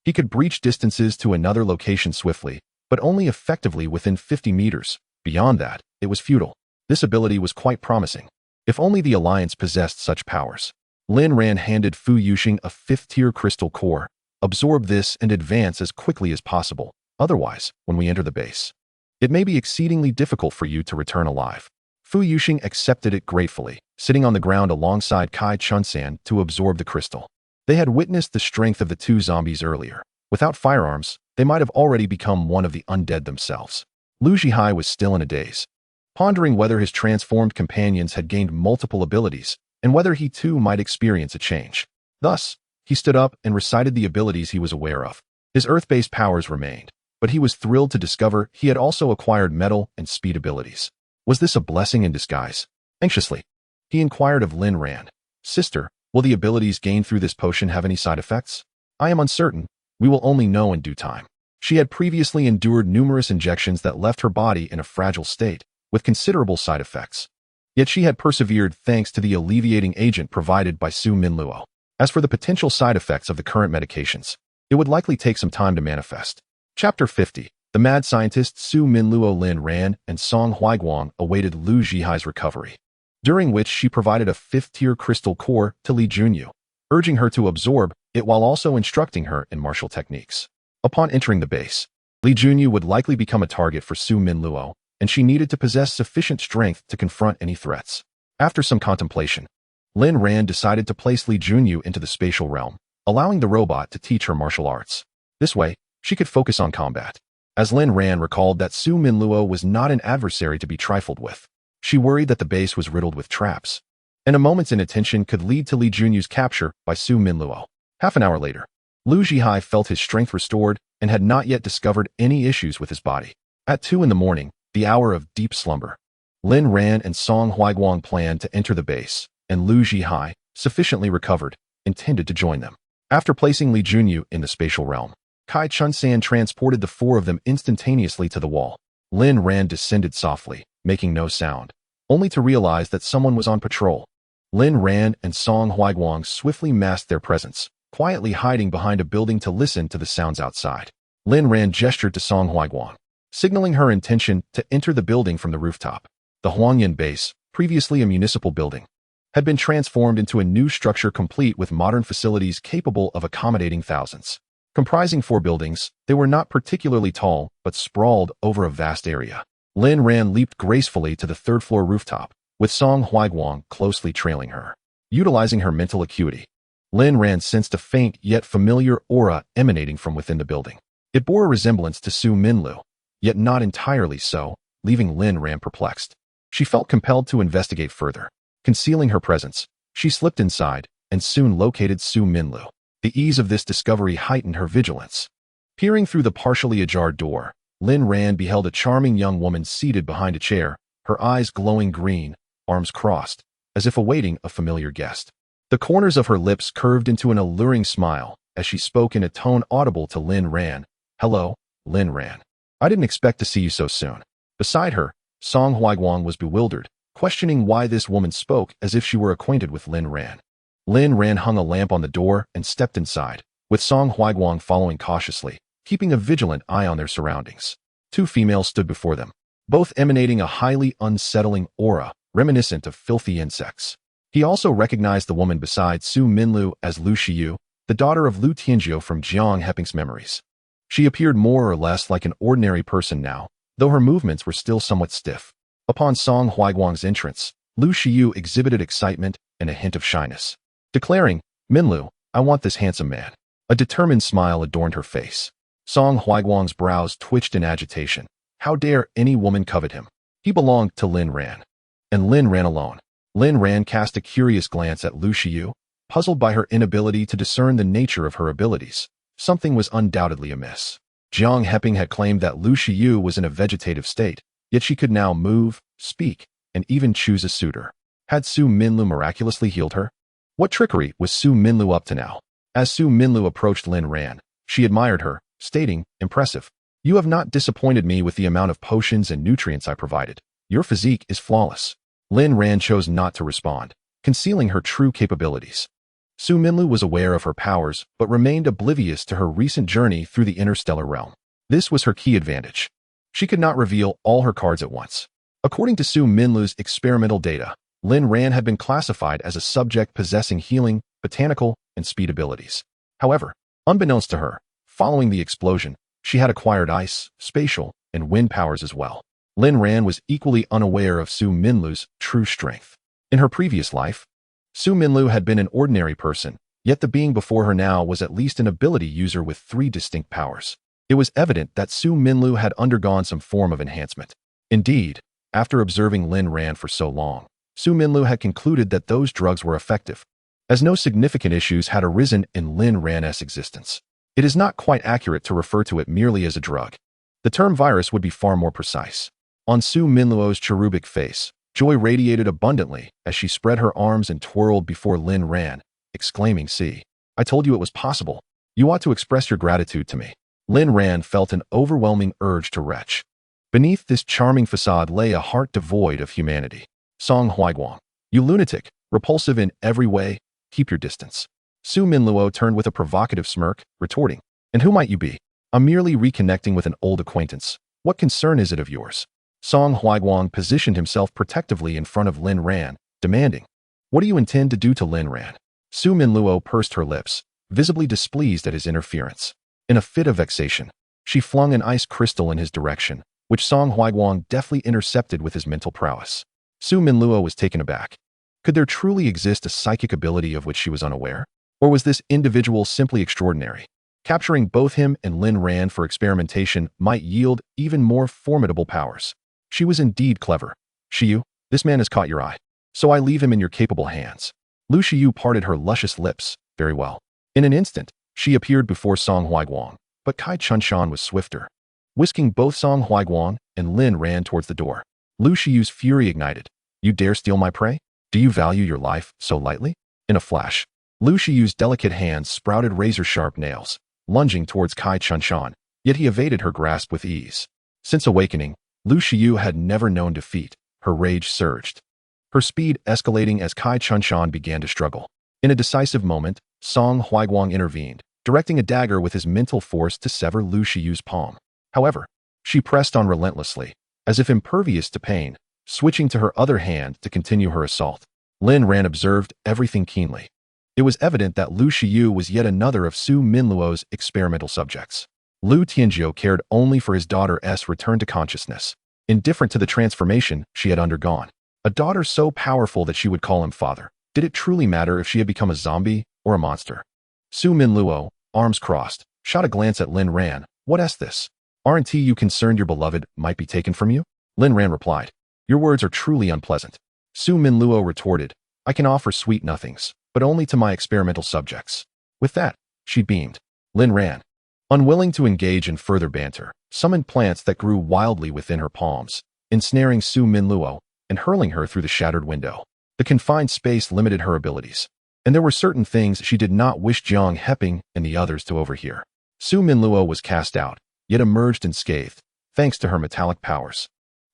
He could breach distances to another location swiftly, but only effectively within 50 meters. Beyond that, it was futile. This ability was quite promising. If only the Alliance possessed such powers. Lin Ran handed Fu Yuxing a 5th-tier crystal core. "Absorb this and advance as quickly as possible. Otherwise, when we enter the base, it may be exceedingly difficult for you to return alive." Fu Yuxing accepted it gratefully, sitting on the ground alongside Kai Chunsan to absorb the crystal. They had witnessed the strength of the 2 zombies earlier. Without firearms, they might have already become one of the undead themselves. Lu Zhihai was still in a daze, pondering whether his transformed companions had gained multiple abilities and whether he too might experience a change. Thus, he stood up and recited the abilities he was aware of. His earth-based powers remained, but he was thrilled to discover he had also acquired metal and speed abilities. Was this a blessing in disguise? Anxiously, he inquired of Lin Ran, "Sister, will the abilities gained through this potion have any side effects?" "I am uncertain. We will only know in due time." She had previously endured numerous injections that left her body in a fragile state, with considerable side effects. Yet she had persevered thanks to the alleviating agent provided by Su Minluo. As for the potential side effects of the current medications, it would likely take some time to manifest. Chapter 50. The mad scientists Su Minluo, Lin Ran, and Song Huaiguang awaited Lu Zhihai's recovery, during which she provided a 5th-tier crystal core to Li Junyu, urging her to absorb it while also instructing her in martial techniques. Upon entering the base, Li Junyu would likely become a target for Su Minluo, and she needed to possess sufficient strength to confront any threats. After some contemplation, Lin Ran decided to place Li Junyu into the spatial realm, allowing the robot to teach her martial arts. This way, she could focus on combat. As Lin Ran recalled that Su Minluo was not an adversary to be trifled with, she worried that the base was riddled with traps. and a moment's inattention could lead to Li Junyu's capture by Su Minluo. Half an hour later, Lu Zhihai felt his strength restored and had not yet discovered any issues with his body. At 2 in the morning, the hour of deep slumber, Lin Ran and Song Huaiguang planned to enter the base, and Lu Zhihai, sufficiently recovered, intended to join them. After placing Li Junyu in the spatial realm, Kai Chunsan transported the 4 of them instantaneously to the wall. Lin Ran descended softly, making no sound, only to realize that someone was on patrol. Lin Ran and Song Huaiguang swiftly masked their presence, quietly hiding behind a building to listen to the sounds outside. Lin Ran gestured to Song Huaiguang, signaling her intention to enter the building from the rooftop. The Huangyan base, previously a municipal building, had been transformed into a new structure complete with modern facilities capable of accommodating thousands. Comprising 4 buildings, they were not particularly tall, but sprawled over a vast area. Lin Ran leaped gracefully to the 3rd-floor rooftop, with Song Huaiguang closely trailing her. Utilizing her mental acuity, Lin Ran sensed a faint yet familiar aura emanating from within the building. It bore a resemblance to Su Minlu, yet not entirely so, leaving Lin Ran perplexed. She felt compelled to investigate further. Concealing her presence, she slipped inside and soon located Su Minlu. The ease of this discovery heightened her vigilance. Peering through the partially ajar door, Lin Ran beheld a charming young woman seated behind a chair, her eyes glowing green, arms crossed, as if awaiting a familiar guest. The corners of her lips curved into an alluring smile as she spoke in a tone audible to Lin Ran. "Hello, Lin Ran. I didn't expect to see you so soon." Beside her, Song Huaiguang was bewildered, questioning why this woman spoke as if she were acquainted with Lin Ran. Lin Ran hung a lamp on the door and stepped inside, with Song Huaiguang following cautiously, keeping a vigilant eye on their surroundings. 2 females stood before them, both emanating a highly unsettling aura, reminiscent of filthy insects. He also recognized the woman beside Su Minlu as Lu Shiyu, the daughter of Lu Tianjiu from Jiang Heping's memories. She appeared more or less like an ordinary person now, though her movements were still somewhat stiff. Upon Song Huaiguang's entrance, Lu Shiyu exhibited excitement and a hint of shyness, declaring, "Minlu, I want this handsome man." A determined smile adorned her face. Song Huaiguang's brows twitched in agitation. How dare any woman covet him? He belonged to Lin Ran, and Lin Ran alone. Lin Ran cast a curious glance at Lu Shiyu, puzzled by her inability to discern the nature of her abilities. Something was undoubtedly amiss. Jiang Heping had claimed that Lu Shiyu was in a vegetative state, yet she could now move, speak, and even choose a suitor. Had Su Minlu miraculously healed her? What trickery was Su Minlu up to now? As Su Minlu approached Lin Ran, she admired her, stating, "Impressive. You have not disappointed me with the amount of potions and nutrients I provided. Your physique is flawless." Lin Ran chose not to respond, concealing her true capabilities. Su Minlu was aware of her powers, but remained oblivious to her recent journey through the interstellar realm. This was her key advantage. She could not reveal all her cards at once. According to Su Minlu's experimental data, Lin Ran had been classified as a subject possessing healing, botanical, and speed abilities. However, unbeknownst to her, following the explosion, she had acquired ice, spatial, and wind powers as well. Lin Ran was equally unaware of Su Minlu's true strength. In her previous life, Su Minlu had been an ordinary person, yet the being before her now was at least an ability user with 3 distinct powers. It was evident that Su Minlu had undergone some form of enhancement. Indeed, after observing Lin Ran for so long, Su Minlu had concluded that those drugs were effective, as no significant issues had arisen in Lin Ran's existence. It is not quite accurate to refer to it merely as a drug. The term virus would be far more precise. On Su Minluo's cherubic face, joy radiated abundantly as she spread her arms and twirled before Lin Ran, exclaiming, "See, I told you it was possible. You ought to express your gratitude to me." Lin Ran felt an overwhelming urge to retch. Beneath this charming facade lay a heart devoid of humanity. Song Huaiguang, "You lunatic, repulsive in every way, keep your distance." Su Minluo turned with a provocative smirk, retorting, "And who might you be?" "I'm merely reconnecting with an old acquaintance. What concern is it of yours?" Song Huaiguang positioned himself protectively in front of Lin Ran, demanding, "What do you intend to do to Lin Ran?" Su Minluo pursed her lips, visibly displeased at his interference. In a fit of vexation, she flung an ice crystal in his direction, which Song Huaiguang deftly intercepted with his mental prowess. Su Minluo was taken aback. Could there truly exist a psychic ability of which she was unaware? Or was this individual simply extraordinary? Capturing both him and Lin Ran for experimentation might yield even more formidable powers. She was indeed clever. "Shiyu, this man has caught your eye. So I leave him in your capable hands. Lu Shiyu parted her luscious lips. Very well. In an instant, she appeared before Song Huaiguang, but Kai Chunshan was swifter. Whisking both Song Huaiguang and Lin Ran towards the door. Lu Shiyu's fury ignited. You dare steal my prey? Do you value your life so lightly? In a flash, Lu Shiyu's delicate hands sprouted razor-sharp nails, lunging towards Kai Chunshan, yet he evaded her grasp with ease. Since awakening, Lu Shiyu had never known defeat. Her rage surged, her speed escalating as Kai Chunshan began to struggle. In a decisive moment, Song Huaiguang intervened, directing a dagger with his mental force to sever Lu Shiyu's palm. However, she pressed on relentlessly, as if impervious to pain, switching to her other hand to continue her assault. Lin Ran observed everything keenly. It was evident that Lu Shiyu was yet another of Su Minluo's experimental subjects. Lu Tianzhou cared only for his daughter's return to consciousness, indifferent to the transformation she had undergone. A daughter so powerful that she would call him father. Did it truly matter if she had become a zombie or a monster? Su Minluo, arms crossed, shot a glance at Lin Ran. What's this? Aren't you concerned your beloved might be taken from you? Lin Ran replied. Your words are truly unpleasant. Su Minluo retorted. I can offer sweet nothings, but only to my experimental subjects. With that, she beamed. Lin Ran, unwilling to engage in further banter, summoned plants that grew wildly within her palms, ensnaring Su Minluo and hurling her through the shattered window. The confined space limited her abilities, and there were certain things she did not wish Jiang Heping and the others to overhear. Su Minluo was cast out, yet emerged unscathed, thanks to her metallic powers.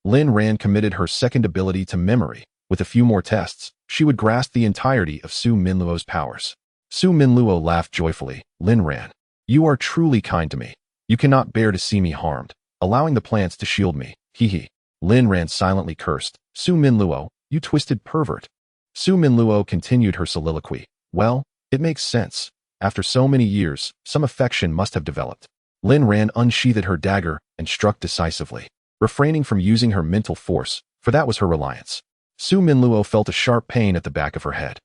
Lin Ran committed her second ability to memory. With a few more tests, she would grasp the entirety of Su Minluo's powers. Su Minluo laughed joyfully. Lin Ran, you are truly kind to me. You cannot bear to see me harmed, allowing the plants to shield me. Hee hee. Lin Ran silently cursed. Su Minluo, you twisted pervert. Su Minluo continued her soliloquy. Well, it makes sense. After so many years, some affection must have developed. Lin Ran unsheathed her dagger and struck decisively, refraining from using her mental force, for that was her reliance. Su Minluo felt a sharp pain at the back of her head.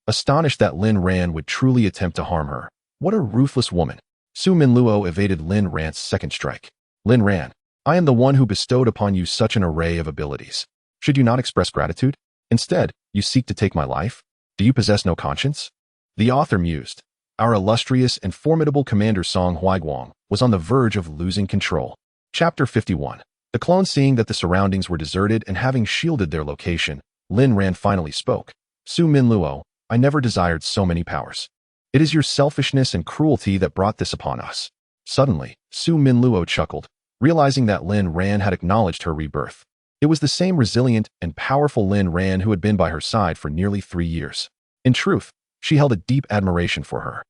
Astonished that Lin Ran would truly attempt to harm her. What a ruthless woman. Su Minluo evaded Lin Ran's second strike. Lin Ran, I am the one who bestowed upon you such an array of abilities. Should you not express gratitude? Instead, you seek to take my life? Do you possess no conscience? The author mused. Our illustrious and formidable commander Song Huaiguang was on the verge of losing control. Chapter 51. The clones, seeing that the surroundings were deserted and having shielded their location, Lin Ran finally spoke. Su Minluo, I never desired so many powers. It is your selfishness and cruelty that brought this upon us. Suddenly, Su Minluo chuckled, realizing that Lin Ran had acknowledged her rebirth. It was the same resilient and powerful Lin Ran who had been by her side for nearly 3 years. In truth, she held a deep admiration for her.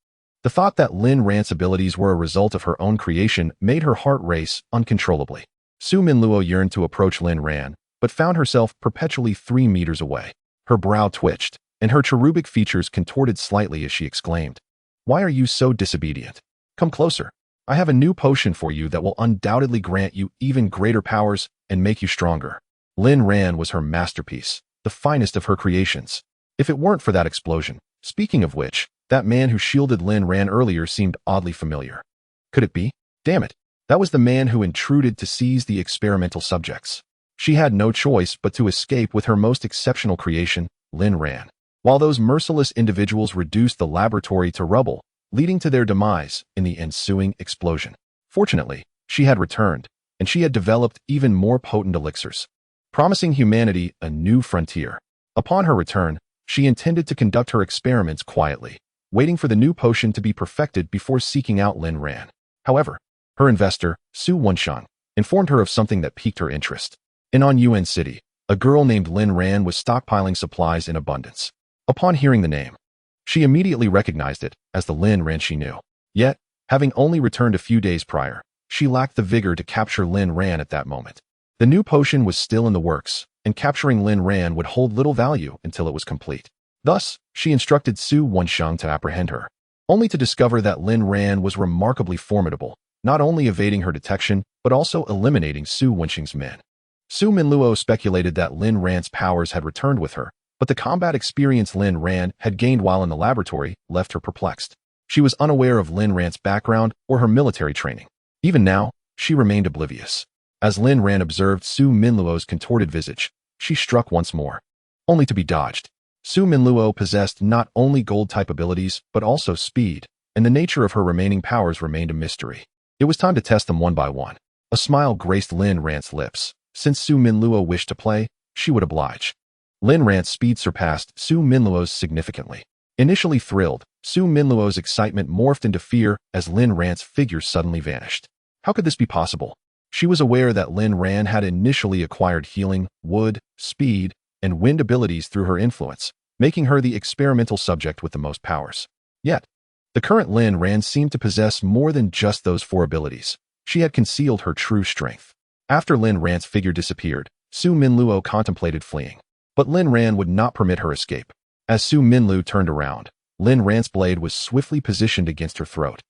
The thought that Lin Ran's abilities were a result of her own creation made her heart race uncontrollably. Su Minluo yearned to approach Lin Ran, but found herself perpetually 3 meters away. Her brow twitched, and her cherubic features contorted slightly as she exclaimed, Why are you so disobedient? Come closer. I have a new potion for you that will undoubtedly grant you even greater powers and make you stronger. Lin Ran was her masterpiece, the finest of her creations. If it weren't for that explosion, speaking of which, that man who shielded Lin Ran earlier seemed oddly familiar. Could it be? Damn it. That was the man who intruded to seize the experimental subjects. She had no choice but to escape with her most exceptional creation, Lin Ran. While those merciless individuals reduced the laboratory to rubble, leading to their demise in the ensuing explosion. Fortunately, she had returned, and she had developed even more potent elixirs, promising humanity a new frontier. Upon her return, she intended to conduct her experiments quietly, waiting for the new potion to be perfected before seeking out Lin Ran. However, her investor, Su Wenshan, informed her of something that piqued her interest. In Yuan City, a girl named Lin Ran was stockpiling supplies in abundance. Upon hearing the name, she immediately recognized it as the Lin Ran she knew. Yet, having only returned a few days prior, she lacked the vigor to capture Lin Ran at that moment. The new potion was still in the works, and capturing Lin Ran would hold little value until it was complete. Thus, she instructed Su Wenshan to apprehend her, only to discover that Lin Ran was remarkably formidable, not only evading her detection, but also eliminating Su Wenshan's men. Su Minluo speculated that Lin Ran's powers had returned with her, but the combat experience Lin Ran had gained while in the laboratory left her perplexed. She was unaware of Lin Ran's background or her military training. Even now, she remained oblivious. As Lin Ran observed Su Minluo's contorted visage, she struck once more. only to be dodged. Su Minluo possessed not only gold-type abilities, but also speed, and the nature of her remaining powers remained a mystery. It was time to test them one by one. A smile graced Lin Ran's lips. Since Su Minluo wished to play, she would oblige. Lin Ran's speed surpassed Su Minluo's significantly. Initially thrilled, Su Minluo's excitement morphed into fear as Lin Ran's figure suddenly vanished. How could this be possible? She was aware that Lin Ran had initially acquired healing, wood, speed, and wind abilities through her influence, making her the experimental subject with the most powers. Yet, the current Lin Ran seemed to possess more than just those four abilities. She had concealed her true strength. After Lin Ran's figure disappeared, Su Minluo contemplated fleeing. But Lin Ran would not permit her escape. As Su Minlu turned around, Lin Ran's blade was swiftly positioned against her throat.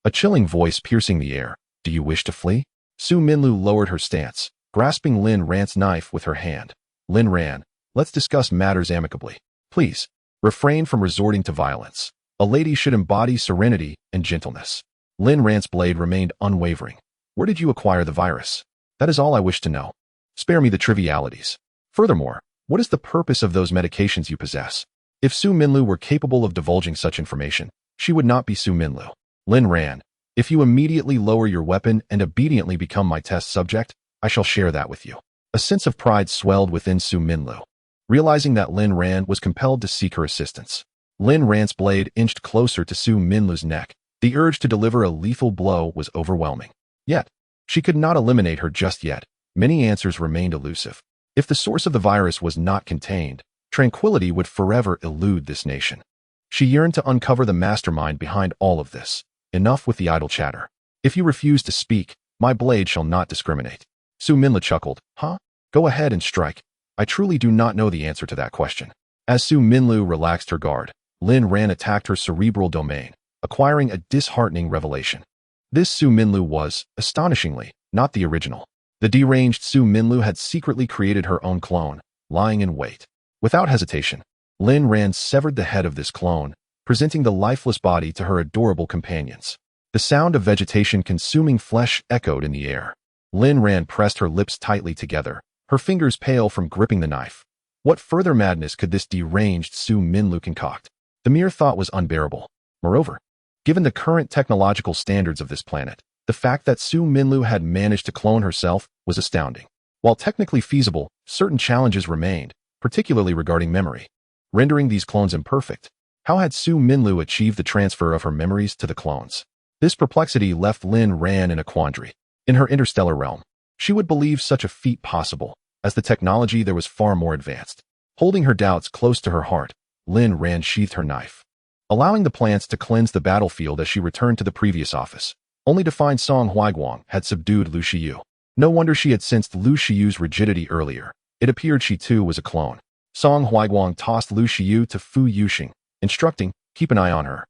A chilling voice piercing the air. Do you wish to flee? Su Minlu lowered her stance, grasping Lin Ran's knife with her hand. Lin Ran, let's discuss matters amicably. Please, refrain from resorting to violence. A lady should embody serenity and gentleness. Lin Ran's blade remained unwavering. Where did you acquire the virus? That is all I wish to know. Spare me the trivialities. Furthermore, what is the purpose of those medications you possess? If Su Minlu were capable of divulging such information, she would not be Su Minlu. Lin Ran, if you immediately lower your weapon and obediently become my test subject, I shall share that with you. A sense of pride swelled within Su Minlu. Realizing that Lin Ran was compelled to seek her assistance, Lin Ran's blade inched closer to Su Minlu's neck. The urge to deliver a lethal blow was overwhelming. Yet, she could not eliminate her just yet. Many answers remained elusive. If the source of the virus was not contained, tranquility would forever elude this nation. She yearned to uncover the mastermind behind all of this. Enough with the idle chatter. If you refuse to speak, my blade shall not discriminate. Su Minlu chuckled. Huh? Go ahead and strike. I truly do not know the answer to that question. As Su Minlu relaxed her guard, Lin Ran attacked her cerebral domain, acquiring a disheartening revelation. This Su Minlu was, astonishingly, not the original. The deranged Su Minlu had secretly created her own clone, lying in wait. Without hesitation, Lin Ran severed the head of this clone, presenting the lifeless body to her adorable companions. The sound of vegetation consuming flesh echoed in the air. Lin Ran pressed her lips tightly together, her fingers pale from gripping the knife. What further madness could this deranged Su Minlu concoct? The mere thought was unbearable. Moreover, given the current technological standards of this planet, the fact that Su Minlu had managed to clone herself was astounding. While technically feasible, certain challenges remained, particularly regarding memory, rendering these clones imperfect. How had Su Minlu achieved the transfer of her memories to the clones? This perplexity left Lin Ran in a quandary. In her interstellar realm, she would believe such a feat possible, as the technology there was far more advanced. Holding her doubts close to her heart, Lin Ran sheathed her knife, allowing the plants to cleanse the battlefield as she returned to the previous office, only to find Song Huiguang had subdued Lu Shiyu. No wonder she had sensed Lu Shiyu's rigidity earlier. It appeared she too was a clone. Song Huiguang tossed Lu Shiyu to Fu Yuxing, instructing, keep an eye on her.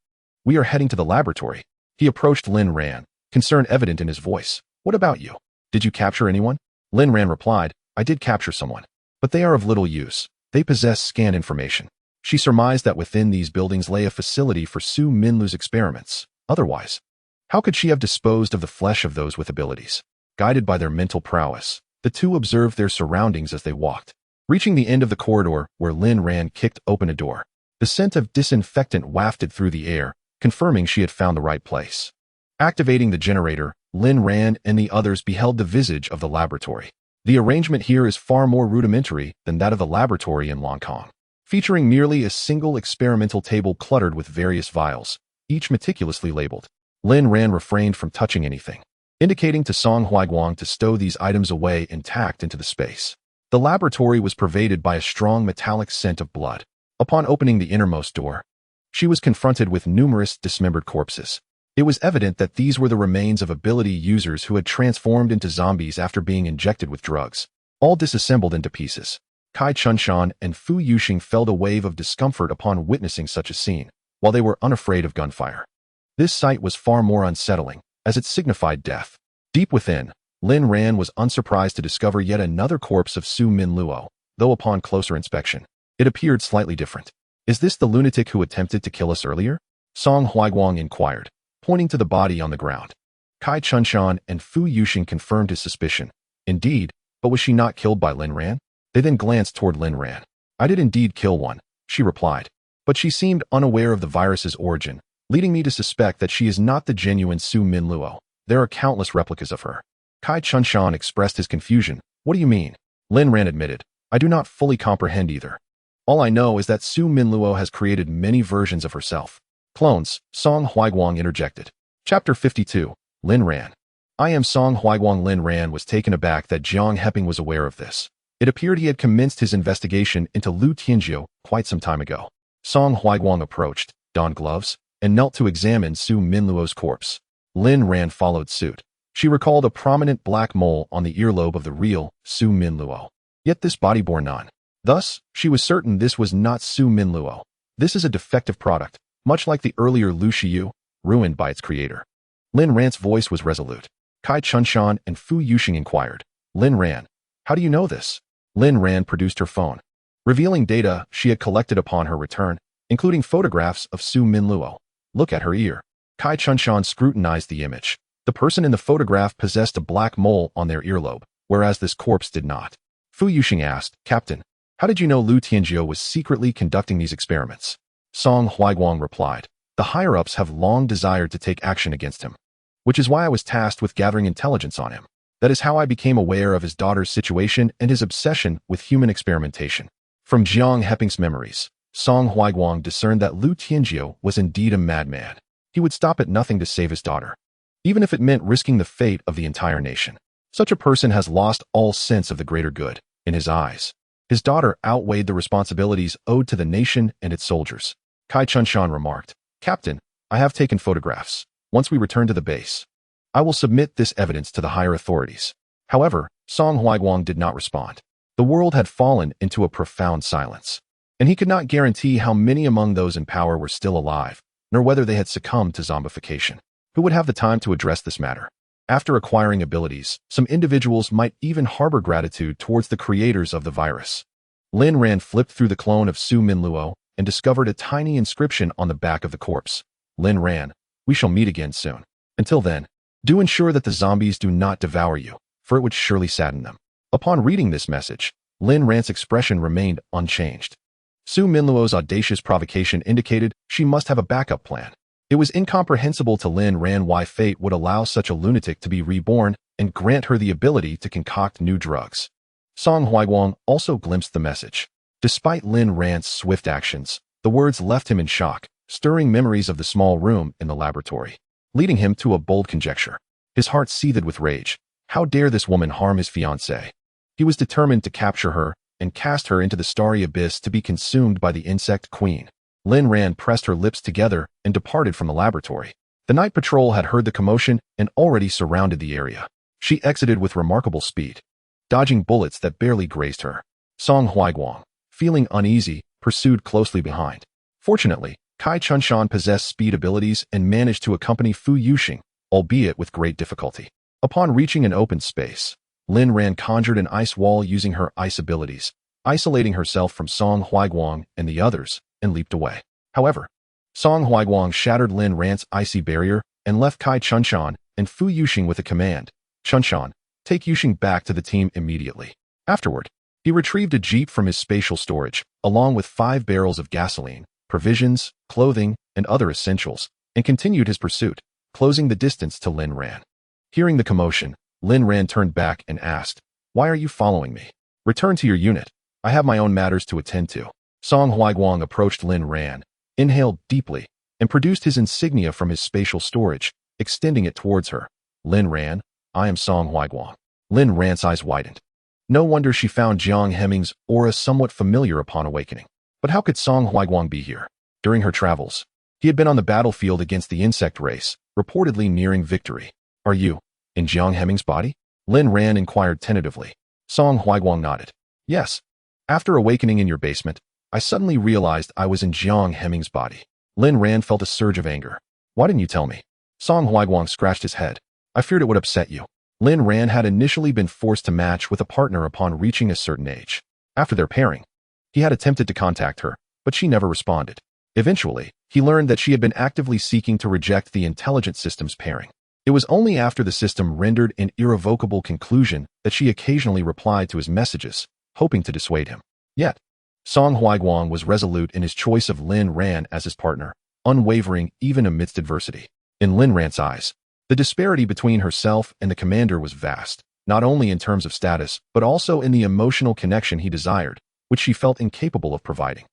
We are heading to the laboratory. He approached Lin Ran, concern evident in his voice. What about you? Did you capture anyone? Lin Ran replied, I did capture someone, but they are of little use. They possess scanned information. She surmised that within these buildings lay a facility for Su Minlu's experiments. Otherwise, how could she have disposed of the flesh of those with abilities? Guided by their mental prowess, the two observed their surroundings as they walked. Reaching the end of the corridor where Lin Ran kicked open a door, the scent of disinfectant wafted through the air, confirming she had found the right place. Activating the generator, Lin Ran and the others beheld the visage of the laboratory. The arrangement here is far more rudimentary than that of the laboratory in Langkong, featuring merely a single experimental table cluttered with various vials, each meticulously labeled. Lin Ran refrained from touching anything, indicating to Song Huiguang to stow these items away intact into the space. The laboratory was pervaded by a strong metallic scent of blood. Upon opening the innermost door, she was confronted with numerous dismembered corpses. It was evident that these were the remains of ability users who had transformed into zombies after being injected with drugs, all disassembled into pieces. Kai Chunshan and Fu Yuxing felt a wave of discomfort upon witnessing such a scene, while they were unafraid of gunfire. This sight was far more unsettling, as it signified death. Deep within, Lin Ran was unsurprised to discover yet another corpse of Su Minluo, though upon closer inspection, it appeared slightly different. Is this the lunatic who attempted to kill us earlier? Song Huiguang inquired, pointing to the body on the ground. Kai Chunshan and Fu Yuxing confirmed his suspicion. Indeed, but was she not killed by Lin Ran? They then glanced toward Lin Ran. I did indeed kill one, she replied. But she seemed unaware of the virus's origin, leading me to suspect that she is not the genuine Su Minluo. There are countless replicas of her. Kai Chunshan expressed his confusion. What do you mean? Lin Ran admitted. I do not fully comprehend either. All I know is that Su Minluo has created many versions of herself. Clones, Song Huiguang interjected. Chapter 52, Lin Ran. I am Song Huiguang. Lin Ran was taken aback that Jiang Heping was aware of this. It appeared he had commenced his investigation into Lu Tianjiu quite some time ago. Song Huiguang approached, donned gloves, and knelt to examine Su Minluo's corpse. Lin Ran followed suit. She recalled a prominent black mole on the earlobe of the real Su Minluo. Yet this body bore none. Thus, she was certain this was not Su Minluo. This is a defective product, much like the earlier Lu Shiyu, ruined by its creator. Lin Ran's voice was resolute. Kai Chunshan and Fu Yuxing inquired. Lin Ran, how do you know this? Lin Ran produced her phone, revealing data she had collected upon her return, including photographs of Su Minluo. Look at her ear. Kai Chunshan scrutinized the image. The person in the photograph possessed a black mole on their earlobe, whereas this corpse did not. Fu Yuxing asked, Captain, how did you know Lu Tianjiu was secretly conducting these experiments? Song Huiguang replied, the higher-ups have long desired to take action against him, which is why I was tasked with gathering intelligence on him. That is how I became aware of his daughter's situation and his obsession with human experimentation. From Jiang Heping's memories, Song Huiguang discerned that Lu Tianjiu was indeed a madman. He would stop at nothing to save his daughter, even if it meant risking the fate of the entire nation. Such a person has lost all sense of the greater good. In his eyes, his daughter outweighed the responsibilities owed to the nation and its soldiers. Kai Chunshan remarked, Captain, I have taken photographs. Once we return to the base, I will submit this evidence to the higher authorities. However, Song Huiguang did not respond. The world had fallen into a profound silence, and he could not guarantee how many among those in power were still alive, nor whether they had succumbed to zombification. Who would have the time to address this matter? After acquiring abilities, some individuals might even harbor gratitude towards the creators of the virus. Lin Ran flipped through the clone of Su Minluo and discovered a tiny inscription on the back of the corpse. Lin Ran, we shall meet again soon. Until then, do ensure that the zombies do not devour you, for it would surely sadden them. Upon reading this message, Lin Ran's expression remained unchanged. Su Minluo's audacious provocation indicated she must have a backup plan. It was incomprehensible to Lin Ran why fate would allow such a lunatic to be reborn and grant her the ability to concoct new drugs. Song Huiguang also glimpsed the message. Despite Lin Ran's swift actions, the words left him in shock, stirring memories of the small room in the laboratory, leading him to a bold conjecture. His heart seethed with rage. How dare this woman harm his fiancée? He was determined to capture her and cast her into the starry abyss to be consumed by the insect queen. Lin Ran pressed her lips together and departed from the laboratory. The night patrol had heard the commotion and already surrounded the area. She exited with remarkable speed, dodging bullets that barely grazed her. Song Huiguang, feeling uneasy, pursued closely behind. Fortunately, Kai Chunshan possessed speed abilities and managed to accompany Fu Yuxing, albeit with great difficulty. Upon reaching an open space, Lin Ran conjured an ice wall using her ice abilities, isolating herself from Song Huiguang and the others, and leaped away. However, Song Huiguang shattered Lin Ran's icy barrier and left Kai Chunshan and Fu Yuxing with a command. Chunshan, take Yuxing back to the team immediately. Afterward, he retrieved a jeep from his spatial storage, along with 5 barrels of gasoline, provisions, clothing, and other essentials, and continued his pursuit, closing the distance to Lin Ran. Hearing the commotion, Lin Ran turned back and asked, Why are you following me? Return to your unit. I have my own matters to attend to. Song Huiguang approached Lin Ran, inhaled deeply, and produced his insignia from his spatial storage, extending it towards her. Lin Ran, I am Song Huiguang. Lin Ran's eyes widened. No wonder she found Jiang Heping's aura somewhat familiar upon awakening. But how could Song Huiguang be here? During her travels, he had been on the battlefield against the insect race, reportedly nearing victory. Are you in Jiang Heping's body? Lin Ran inquired tentatively. Song Huiguang nodded. Yes. After awakening in your basement, I suddenly realized I was in Jiang Heping's body. Lin Ran felt a surge of anger. Why didn't you tell me? Song Huiguang scratched his head. I feared it would upset you. Lin Ran had initially been forced to match with a partner upon reaching a certain age. After their pairing, he had attempted to contact her, but she never responded. Eventually, he learned that she had been actively seeking to reject the intelligent system's pairing. It was only after the system rendered an irrevocable conclusion that she occasionally replied to his messages, hoping to dissuade him. Yet, Song Huaiguang was resolute in his choice of Lin Ran as his partner, unwavering even amidst adversity. In Lin Ran's eyes, the disparity between herself and the commander was vast, not only in terms of status, but also in the emotional connection he desired, which she felt incapable of providing.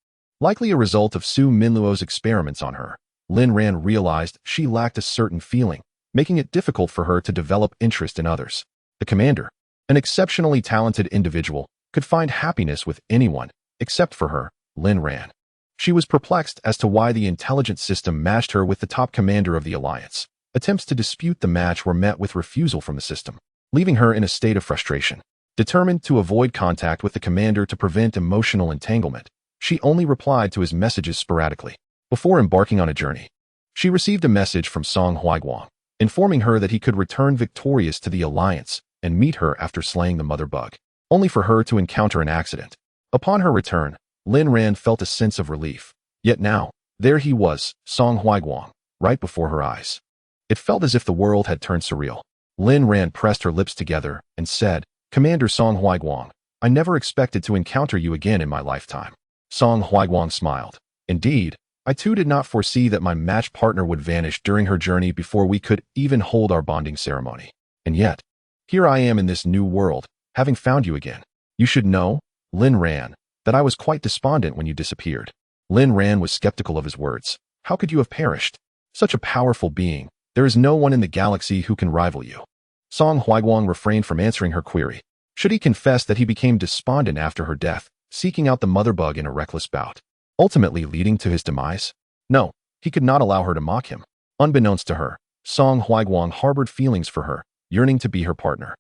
Likely a result of Su Minluo's experiments on her, Lin Ran realized she lacked a certain feeling, making it difficult for her to develop interest in others. The commander, an exceptionally talented individual, could find happiness with anyone, except for her, Lin Ran. She was perplexed as to why the intelligence system matched her with the top commander of the alliance. Attempts to dispute the match were met with refusal from the system, leaving her in a state of frustration. Determined to avoid contact with the commander to prevent emotional entanglement, she only replied to his messages sporadically. Before embarking on a journey, she received a message from Song Huaiguang, informing her that he could return victorious to the alliance and meet her after slaying the mother bug, only for her to encounter an accident. Upon her return, Lin Ran felt a sense of relief. Yet now, there he was, Song Huaiguang, right before her eyes. It felt as if the world had turned surreal. Lin Ran pressed her lips together and said, "Commander Song Huaiguang, I never expected to encounter you again in my lifetime." Song Huaiguang smiled. "Indeed, I too did not foresee that my match partner would vanish during her journey before we could even hold our bonding ceremony. And yet, here I am in this new world, having found you again. You should know, Lin Ran, that I was quite despondent when you disappeared." Lin Ran was skeptical of his words. "How could you have perished? Such a powerful being. There is no one in the galaxy who can rival you." Song Huaiguang refrained from answering her query. Should he confess that he became despondent after her death, seeking out the mother bug in a reckless bout, ultimately leading to his demise? No, he could not allow her to mock him. Unbeknownst to her, Song Huaiguang harbored feelings for her, yearning to be her partner,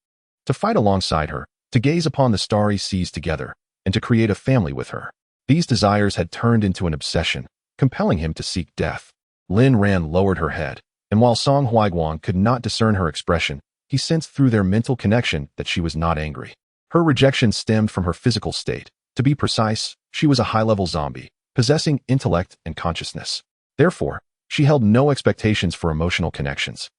to fight alongside her, to gaze upon the starry seas together, and to create a family with her. These desires had turned into an obsession, compelling him to seek death. Lin Ran lowered her head, and while Song Huaiguang could not discern her expression, he sensed through their mental connection that she was not angry. Her rejection stemmed from her physical state. To be precise, she was a high-level zombie, possessing intellect and consciousness. Therefore, she held no expectations for emotional connections,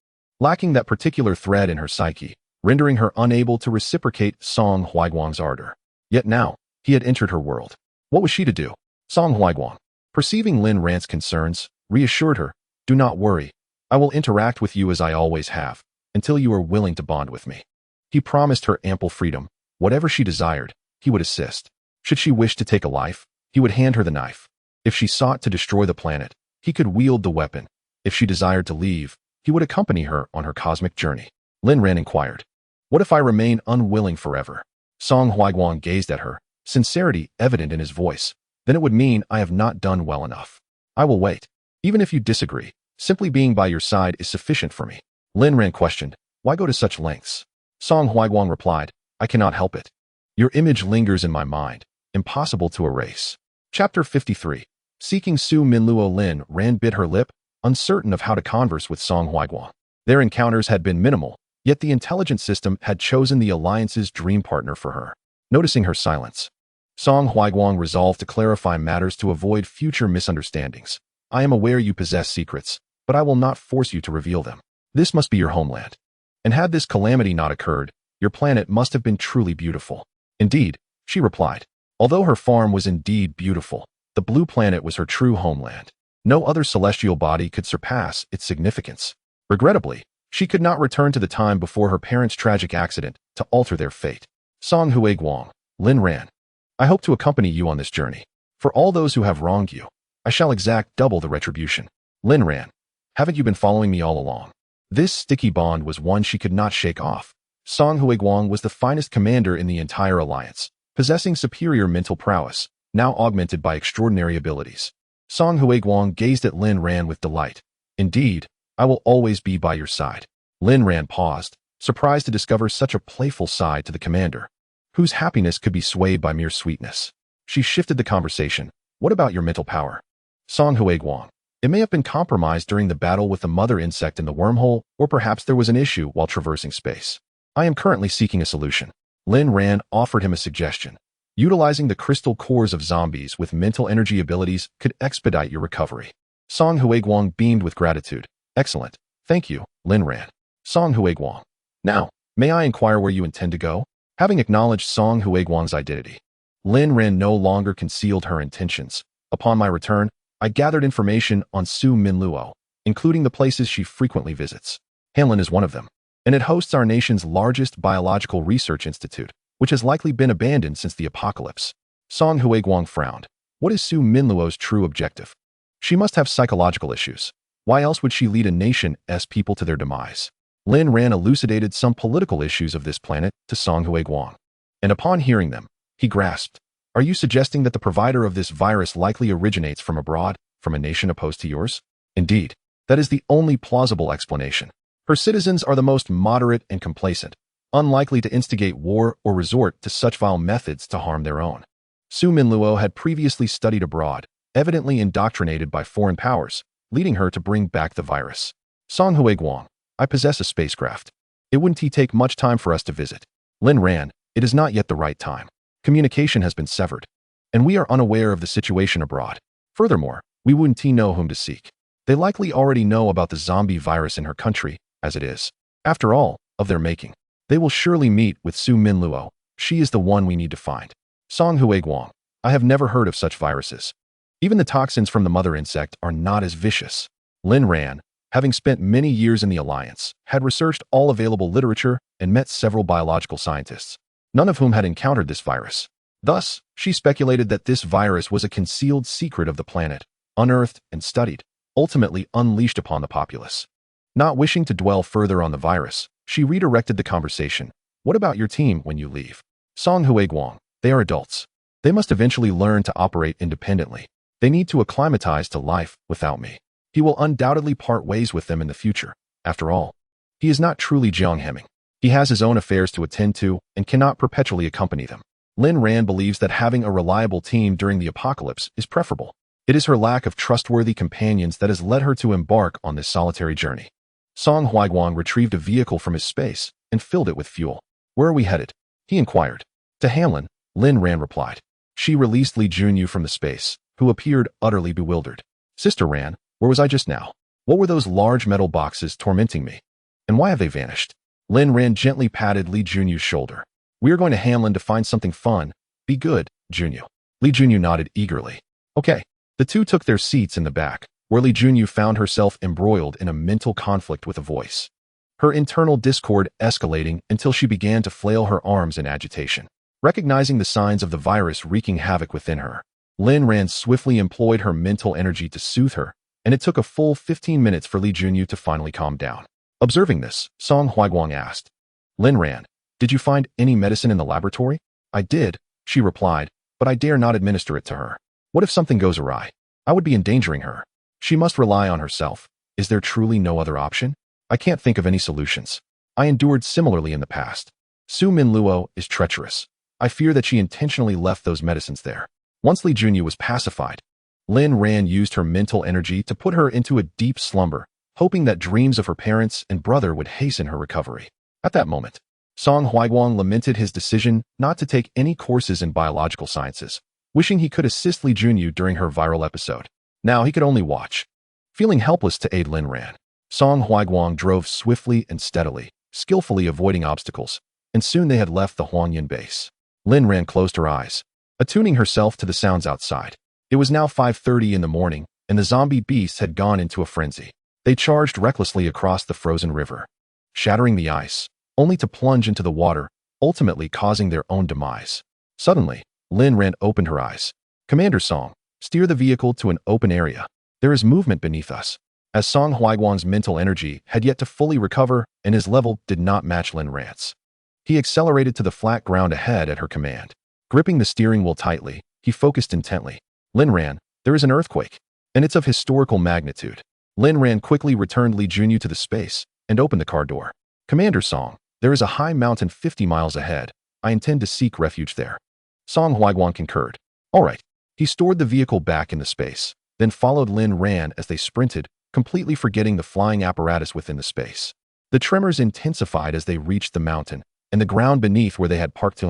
lacking that particular thread in her psyche, rendering her unable to reciprocate Song Huaiguang's ardor. Yet now, he had entered her world. What was she to do? Song Huaiguang, perceiving Lin Ran's concerns, reassured her, "Do not worry. I will interact with you as I always have, until you are willing to bond with me." He promised her ample freedom. Whatever she desired, he would assist. Should she wish to take a life, he would hand her the knife. If she sought to destroy the planet, he could wield the weapon. If she desired to leave, he would accompany her on her cosmic journey. Lin Ran inquired, "What if I remain unwilling forever?" Song Huaiguang gazed at her, sincerity evident in his voice. "Then it would mean I have not done well enough. I will wait. Even if you disagree, simply being by your side is sufficient for me." Lin Ran questioned, "Why go to such lengths?" Song Huaiguang replied, "I cannot help it. Your image lingers in my mind, impossible to erase." Chapter 53. Seeking Su Minluo. Lin Ran bit her lip, uncertain of how to converse with Song Huaiguang. Their encounters had been minimal, yet the intelligence system had chosen the alliance's dream partner for her. Noticing her silence, Song Huaiguang resolved to clarify matters to avoid future misunderstandings. "I am aware you possess secrets, but I will not force you to reveal them. This must be your homeland. And had this calamity not occurred, your planet must have been truly beautiful." "Indeed," she replied. Although her farm was indeed beautiful, the blue planet was her true homeland. No other celestial body could surpass its significance. Regrettably, she could not return to the time before her parents' tragic accident to alter their fate. Song Huaiguang, Lin Ran, I hope to accompany you on this journey. For all those who have wronged you, I shall exact double the retribution. Lin Ran, haven't you been following me all along? This sticky bond was one she could not shake off. Song Huaiguang was the finest commander in the entire alliance, possessing superior mental prowess, now augmented by extraordinary abilities. Song Huaiguang gazed at Lin Ran with delight. "Indeed, I will always be by your side." Lin Ran paused, surprised to discover such a playful side to the commander, whose happiness could be swayed by mere sweetness. She shifted the conversation. "What about your mental power?" Song Huaiguang, "It may have been compromised during the battle with the mother insect in the wormhole, or perhaps there was an issue while traversing space. I am currently seeking a solution." Lin Ran offered him a suggestion. "Utilizing the crystal cores of zombies with mental energy abilities could expedite your recovery." Song Huaiguang beamed with gratitude. "Excellent. Thank you, Lin Ran." Song Huaiguang, "Now, may I inquire where you intend to go?" Having acknowledged Song Huaiguang's identity, Lin Ran no longer concealed her intentions. Upon my return, I gathered information on Su Minluo, including the places she frequently visits. Hanlin is one of them, and it hosts our nation's largest biological research institute, which has likely been abandoned since the apocalypse. Song Huiguang frowned. What is Su Minluo's true objective? She must have psychological issues. Why else would she lead a nation's people to their demise? Lin Ran elucidated some political issues of this planet to Song Huiguang, and upon hearing them, he grasped. Are you suggesting that the provider of this virus likely originates from abroad, from a nation opposed to yours? Indeed, that is the only plausible explanation. Her citizens are the most moderate and complacent, unlikely to instigate war or resort to such vile methods to harm their own. Su Minluo had previously studied abroad, evidently indoctrinated by foreign powers, leading her to bring back the virus. Song Huiguang, I possess a spacecraft. It wouldn't take much time for us to visit. Lin Ran, it is not yet the right time. Communication has been severed, and we are unaware of the situation abroad. Furthermore, we wouldn't know whom to seek. They likely already know about the zombie virus in her country, as it is. After all, of their making. They will surely meet with Su Minluo. She is the one we need to find. Song Huiguang, I have never heard of such viruses. Even the toxins from the mother insect are not as vicious. Lin Ran, having spent many years in the Alliance, had researched all available literature and met several biological scientists, none of whom had encountered this virus. Thus, she speculated that this virus was a concealed secret of the planet, unearthed and studied, ultimately unleashed upon the populace. Not wishing to dwell further on the virus, she redirected the conversation. What about your team when you leave? Song Huiguang, they are adults. They must eventually learn to operate independently. They need to acclimatize to life without me. He will undoubtedly part ways with them in the future. After all, he is not truly Jiang Hemming. He has his own affairs to attend to and cannot perpetually accompany them. Lin Ran believes that having a reliable team during the apocalypse is preferable. It is her lack of trustworthy companions that has led her to embark on this solitary journey. Song Huiguang retrieved a vehicle from his space and filled it with fuel. Where are we headed? He inquired. To Hanlin, Lin Ran replied. She released Li Junyu from the space, who appeared utterly bewildered. Sister Ran, where was I just now? What were those large metal boxes tormenting me? And why have they vanished? Lin Ran gently patted Li Junyu's shoulder. We are going to Hanlin to find something fun. Be good, Junyu. Li Junyu nodded eagerly. Okay. The two took their seats in the back, where Li Junyu found herself embroiled in a mental conflict with a voice. Her internal discord escalating until she began to flail her arms in agitation. Recognizing the signs of the virus wreaking havoc within her, Lin Ran swiftly employed her mental energy to soothe her, and it took a full 15 minutes for Li Junyu to finally calm down. Observing this, Song Huiguang asked, Lin Ran, did you find any medicine in the laboratory? I did, she replied, but I dare not administer it to her. What if something goes awry? I would be endangering her. She must rely on herself. Is there truly no other option? I can't think of any solutions. I endured similarly in the past. Su Minluo is treacherous. I fear that she intentionally left those medicines there. Once Li Junyu was pacified, Lin Ran used her mental energy to put her into a deep slumber, hoping that dreams of her parents and brother would hasten her recovery. At that moment, Song Huiguang lamented his decision not to take any courses in biological sciences, wishing he could assist Li Junyu during her viral episode. Now he could only watch. Feeling helpless to aid Lin Ran, Song Huiguang drove swiftly and steadily, skillfully avoiding obstacles, and soon they had left the Huangyan base. Lin Ran closed her eyes, attuning herself to the sounds outside. It was now 5:30 in the morning, and the zombie beasts had gone into a frenzy. They charged recklessly across the frozen river, shattering the ice, only to plunge into the water, ultimately causing their own demise. Suddenly, Lin Ran opened her eyes. Commander Song, steer the vehicle to an open area. There is movement beneath us. As Song Huiguang's mental energy had yet to fully recover and his level did not match Lin Ran's, he accelerated to the flat ground ahead at her command. Gripping the steering wheel tightly, he focused intently. Lin Ran, there is an earthquake, and it's of historical magnitude. Lin Ran quickly returned Li Junyu to the space and opened the car door. Commander Song, there is a high mountain 50 miles ahead. I intend to seek refuge there. Song Huiguang concurred. All right. He stored the vehicle back in the space, then followed Lin Ran as they sprinted, completely forgetting the flying apparatus within the space. The tremors intensified as they reached the mountain, and the ground beneath where they had parked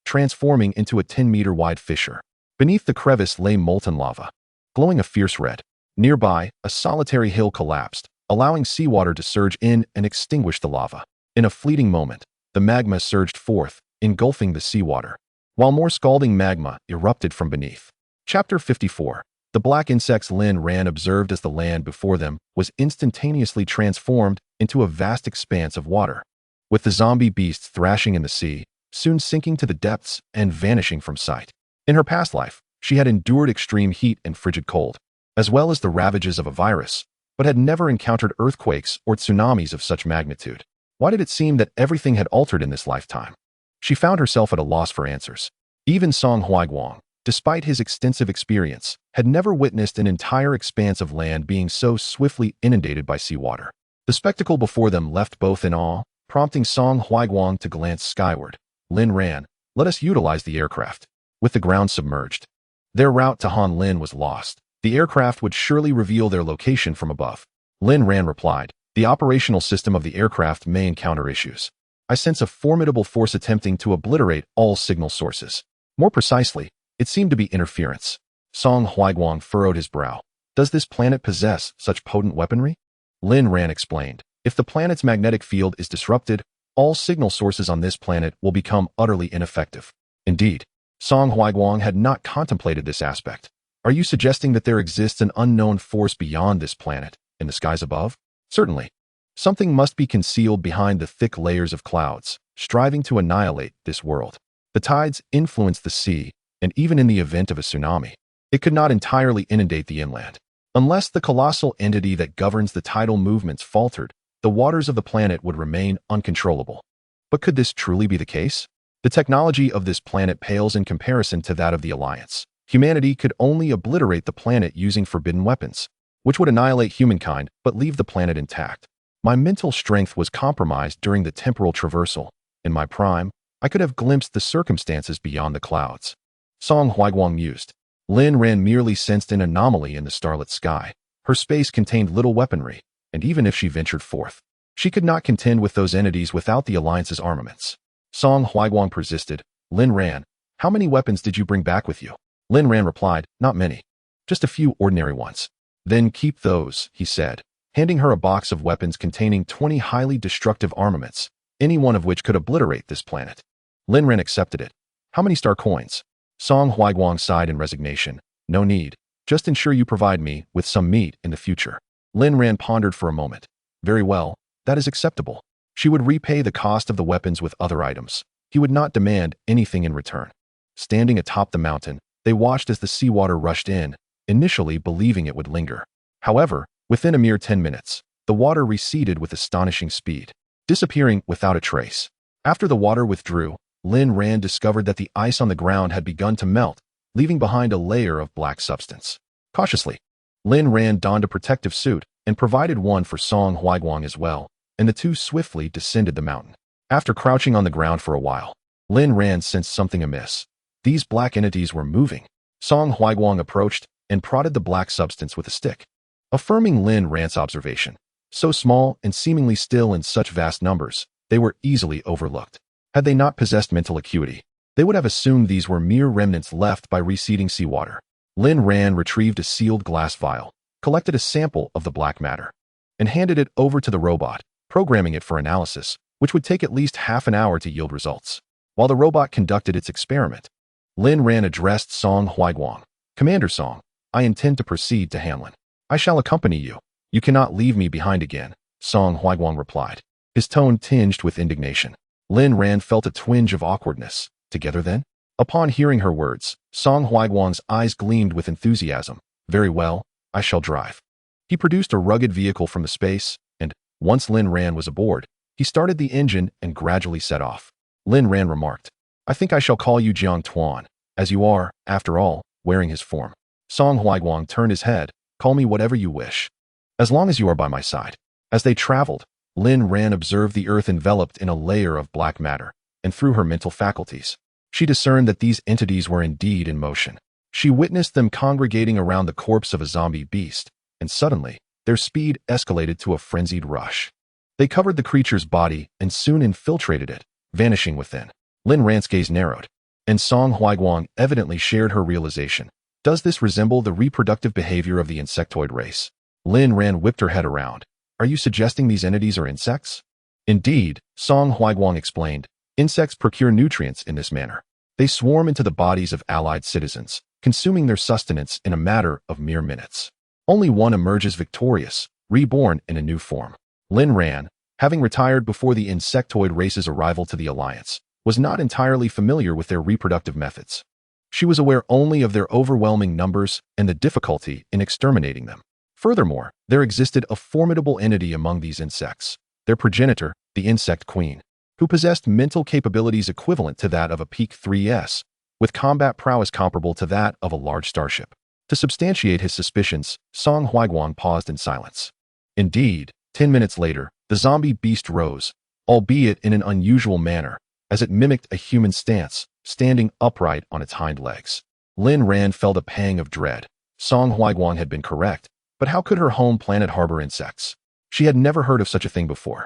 transforming into a 10-meter wide fissure. Beneath the crevice lay molten lava, glowing a fierce red. Nearby, a solitary hill collapsed, allowing seawater to surge in and extinguish the lava. In a fleeting moment, the magma surged forth, engulfing the seawater. while more scalding magma erupted from beneath. Chapter 54. The black insects Lin Ran observed as the land before them was instantaneously transformed into a vast expanse of water, with the zombie beasts thrashing in the sea, soon sinking to the depths and vanishing from sight. In her past life, she had endured extreme heat and frigid cold, as well as the ravages of a virus, but had never encountered earthquakes or tsunamis of such magnitude. Why did it seem that everything had altered in this lifetime? She found herself at a loss for answers. Even Song Huaiguang, despite his extensive experience, had never witnessed an entire expanse of land being so swiftly inundated by seawater. The spectacle before them left both in awe, prompting Song Huaiguang to glance skyward. Lin Ran, let us utilize the aircraft. With the ground submerged, their route to Han Lin was lost. The aircraft would surely reveal their location from above. Lin Ran replied, the operational system of the aircraft may encounter issues. I sense a formidable force attempting to obliterate all signal sources. More precisely, it seemed to be interference. Song Huaiguang furrowed his brow. Does this planet possess such potent weaponry? Lin Ran explained, if the planet's magnetic field is disrupted, all signal sources on this planet will become utterly ineffective. Indeed, Song Huaiguang had not contemplated this aspect. Are you suggesting that there exists an unknown force beyond this planet, in the skies above? Certainly. Something must be concealed behind the thick layers of clouds, striving to annihilate this world. The tides influence the sea, and even in the event of a tsunami, it could not entirely inundate the inland. Unless the colossal entity that governs the tidal movements faltered, the waters of the planet would remain uncontrollable. But could this truly be the case? The technology of this planet pales in comparison to that of the Alliance. Humanity could only obliterate the planet using forbidden weapons, which would annihilate humankind but leave the planet intact. My mental strength was compromised during the temporal traversal. In my prime, I could have glimpsed the circumstances beyond the clouds. Song Huaiguang mused. Lin Ran merely sensed an anomaly in the starlit sky. Her space contained little weaponry, and even if she ventured forth, she could not contend with those entities without the Alliance's armaments. Song Huaiguang persisted. Lin Ran, how many weapons did you bring back with you? Lin Ran replied, not many. Just a few ordinary ones. Then keep those, he said, handing her a box of weapons containing 20 highly destructive armaments, any one of which could obliterate this planet. Lin Ran accepted it. How many star coins? Song Huaiguang sighed in resignation. No need. Just ensure you provide me with some meat in the future. Lin Ran pondered for a moment. Very well, that is acceptable. She would repay the cost of the weapons with other items. He would not demand anything in return. Standing atop the mountain, they watched as the seawater rushed in, initially believing it would linger. However, within a mere 10 minutes, the water receded with astonishing speed, disappearing without a trace. After the water withdrew, Lin Ran discovered that the ice on the ground had begun to melt, leaving behind a layer of black substance. Cautiously, Lin Ran donned a protective suit and provided one for Song Huaiguang as well, and the two swiftly descended the mountain. After crouching on the ground for a while, Lin Ran sensed something amiss. These black entities were moving. Song Huaiguang approached and prodded the black substance with a stick, affirming Lin Ran's observation. So small and seemingly still in such vast numbers, they were easily overlooked. Had they not possessed mental acuity, they would have assumed these were mere remnants left by receding seawater. Lin Ran retrieved a sealed glass vial, collected a sample of the black matter, and handed it over to the robot, programming it for analysis, which would take at least half an hour to yield results. While the robot conducted its experiment, Lin Ran addressed Song Huaiguang. Commander Song, I intend to proceed to Hanlin. I shall accompany you. You cannot leave me behind again, Song Huaiguang replied, his tone tinged with indignation. Lin Ran felt a twinge of awkwardness. Together then? Upon hearing her words, Song Huaiguang's eyes gleamed with enthusiasm. Very well, I shall drive. He produced a rugged vehicle from the space, and, once Lin Ran was aboard, he started the engine and gradually set off. Lin Ran remarked, I think I shall call you Jiang Tuan, as you are, after all, wearing his form. Song Huaiguang turned his head. Call me whatever you wish, as long as you are by my side. As they traveled, Lin Ran observed the earth enveloped in a layer of black matter, and through her mental faculties, she discerned that these entities were indeed in motion. She witnessed them congregating around the corpse of a zombie beast, and suddenly, their speed escalated to a frenzied rush. They covered the creature's body and soon infiltrated it, vanishing within. Lin Ran's gaze narrowed, and Song Huaiguang evidently shared her realization. Does this resemble the reproductive behavior of the insectoid race? Lin Ran whipped her head around. Are you suggesting these entities are insects? Indeed, Song Huaiguang explained. Insects procure nutrients in this manner. They swarm into the bodies of allied citizens, consuming their sustenance in a matter of mere minutes. Only one emerges victorious, reborn in a new form. Lin Ran, having retired before the insectoid race's arrival to the Alliance, was not entirely familiar with their reproductive methods. She was aware only of their overwhelming numbers and the difficulty in exterminating them. Furthermore, there existed a formidable entity among these insects, their progenitor, the insect queen, who possessed mental capabilities equivalent to that of a Peak 3S, with combat prowess comparable to that of a large starship. To substantiate his suspicions, Song Huaiguang paused in silence. Indeed, 10 minutes later, the zombie beast rose, albeit in an unusual manner, as it mimicked a human stance, standing upright on its hind legs. Lin Ran felt a pang of dread. Song Huaiguang had been correct, but how could her home planet harbor insects? She had never heard of such a thing before.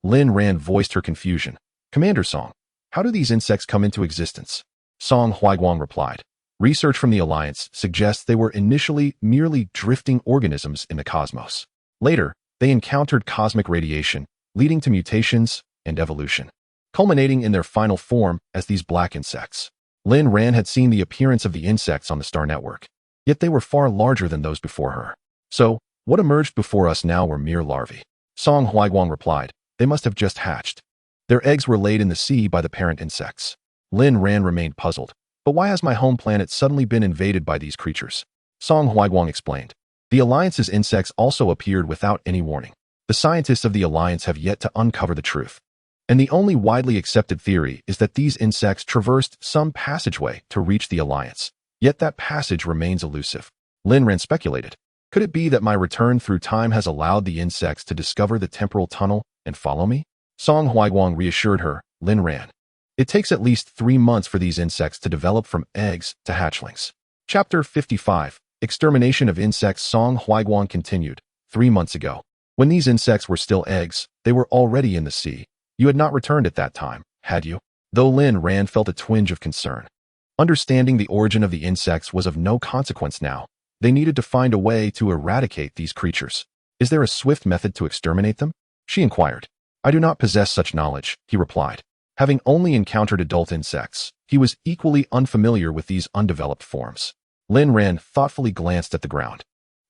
Lin Ran voiced her confusion. "Commander Song, how do these insects come into existence?" Song Huaiguang replied. "Research from the Alliance suggests they were initially merely drifting organisms in the cosmos. Later, they encountered cosmic radiation, leading to mutations and evolution, culminating in their final form as these black insects." Lin Ran had seen the appearance of the insects on the star network, yet they were far larger than those before her. "So, what emerged before us now were mere larvae," Song Huaiguang replied. "They must have just hatched. Their eggs were laid in the sea by the parent insects." Lin Ran remained puzzled. "But why has my home planet suddenly been invaded by these creatures?" Song Huaiguang explained. "The Alliance's insects also appeared without any warning. The scientists of the Alliance have yet to uncover the truth. And the only widely accepted theory is that these insects traversed some passageway to reach the Alliance. Yet that passage remains elusive." Lin Ran speculated. "Could it be that my return through time has allowed the insects to discover the temporal tunnel and follow me?" Song Huaiguang reassured her. "Lin Ran, it takes at least 3 months for these insects to develop from eggs to hatchlings." Chapter 55. Extermination of Insects. Song Huaiguang continued. 3 months ago, when these insects were still eggs, they were already in the sea. You had not returned at that time, had you?" Though Lin Ran felt a twinge of concern. Understanding the origin of the insects was of no consequence now. They needed to find a way to eradicate these creatures. "Is there a swift method to exterminate them?" she inquired. "I do not possess such knowledge," he replied. Having only encountered adult insects, he was equally unfamiliar with these undeveloped forms. Lin Ran thoughtfully glanced at the ground,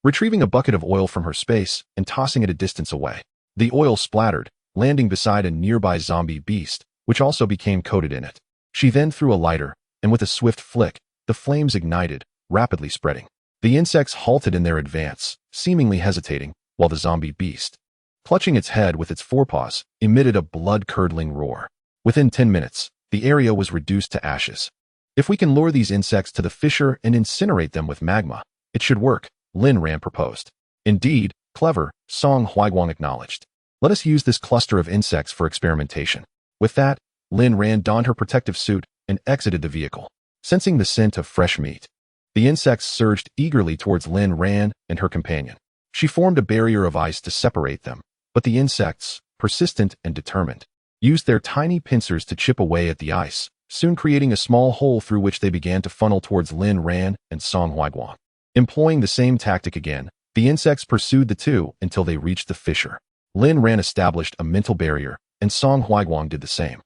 retrieving a bucket of oil from her space and tossing it a distance away. The oil splattered, landing beside a nearby zombie beast, which also became coated in it. She then threw a lighter, and with a swift flick, the flames ignited, rapidly spreading. The insects halted in their advance, seemingly hesitating, while the zombie beast, clutching its head with its forepaws, emitted a blood-curdling roar. Within 10 minutes, the area was reduced to ashes. "If we can lure these insects to the fissure and incinerate them with magma, it should work," Lin Ran proposed. "Indeed, clever," Song Huaiguang acknowledged. "Let us use this cluster of insects for experimentation." With that, Lin Ran donned her protective suit and exited the vehicle. Sensing the scent of fresh meat, the insects surged eagerly towards Lin Ran and her companion. She formed a barrier of ice to separate them, but the insects, persistent and determined, used their tiny pincers to chip away at the ice, soon creating a small hole through which they began to funnel towards Lin Ran and Song Huaiguang. Employing the same tactic again, the insects pursued the two until they reached the fissure. Lin Ran established a mental barrier, and Song Huaiguang did the same,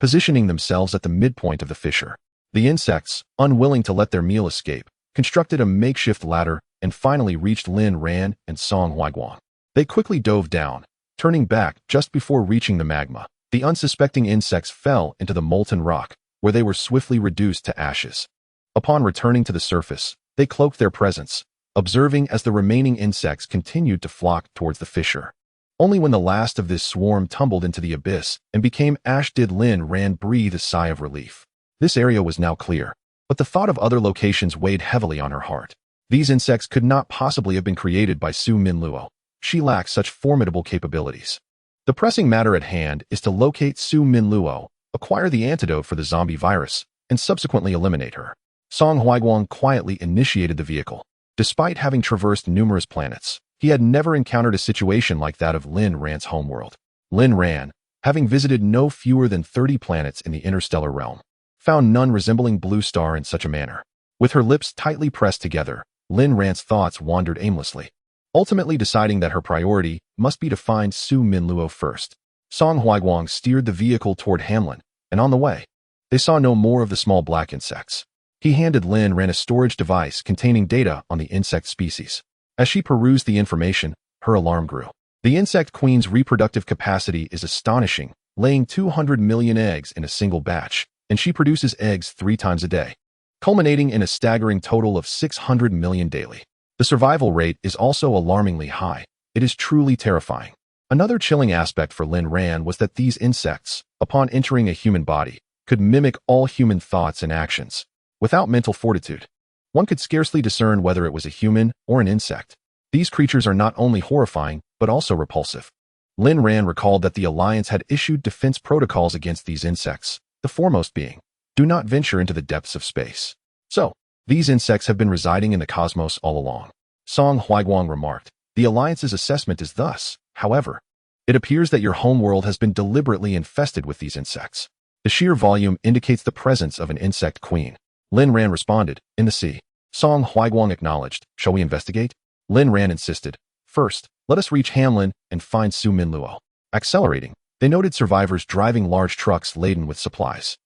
positioning themselves at the midpoint of the fissure. The insects, unwilling to let their meal escape, constructed a makeshift ladder and finally reached Lin Ran and Song Huaiguang. They quickly dove down, turning back just before reaching the magma. The unsuspecting insects fell into the molten rock, where they were swiftly reduced to ashes. Upon returning to the surface, they cloaked their presence, observing as the remaining insects continued to flock towards the fissure. Only when the last of this swarm tumbled into the abyss and became ash did Lin Ran breathe a sigh of relief. This area was now clear, but the thought of other locations weighed heavily on her heart. These insects could not possibly have been created by Su Minluo. She lacked such formidable capabilities. The pressing matter at hand is to locate Su Minluo, acquire the antidote for the zombie virus, and subsequently eliminate her. Song Huaiguang quietly initiated the vehicle. Despite having traversed numerous planets, he had never encountered a situation like that of Lin Ran's homeworld. Lin Ran, having visited no fewer than 30 planets in the interstellar realm, found none resembling Blue Star in such a manner. With her lips tightly pressed together, Lin Ran's thoughts wandered aimlessly, ultimately deciding that her priority must be to find Su Minluo first. Song Huaiguang steered the vehicle toward Hamlin, and on the way, They saw no more of the small black insects. He handed Lin Ran a storage device containing data on the insect species. As she perused the information, her alarm grew. The insect queen's reproductive capacity is astonishing, laying 200 million eggs in a single batch, and she produces eggs 3 times a day, culminating in a staggering total of 600 million daily. The survival rate is also alarmingly high. It is truly terrifying. Another chilling aspect for Lin Ran was that these insects, upon entering a human body, could mimic all human thoughts and actions. Without mental fortitude, one could scarcely discern whether it was a human or an insect. These creatures are not only horrifying, but also repulsive. Lin Ran recalled that the Alliance had issued defense protocols against these insects, the foremost being, do not venture into the depths of space. So, these insects have been residing in the cosmos all along. Song Huiguang remarked, the Alliance's assessment is thus, however, it appears that your homeworld has been deliberately infested with these insects. The sheer volume indicates the presence of an insect queen. Lin Ran responded, in the sea. Song Huiguang acknowledged, shall we investigate? Lin Ran insisted, first, let us reach Hamlin and find Su Minluo. Accelerating, they noted survivors driving large trucks laden with supplies.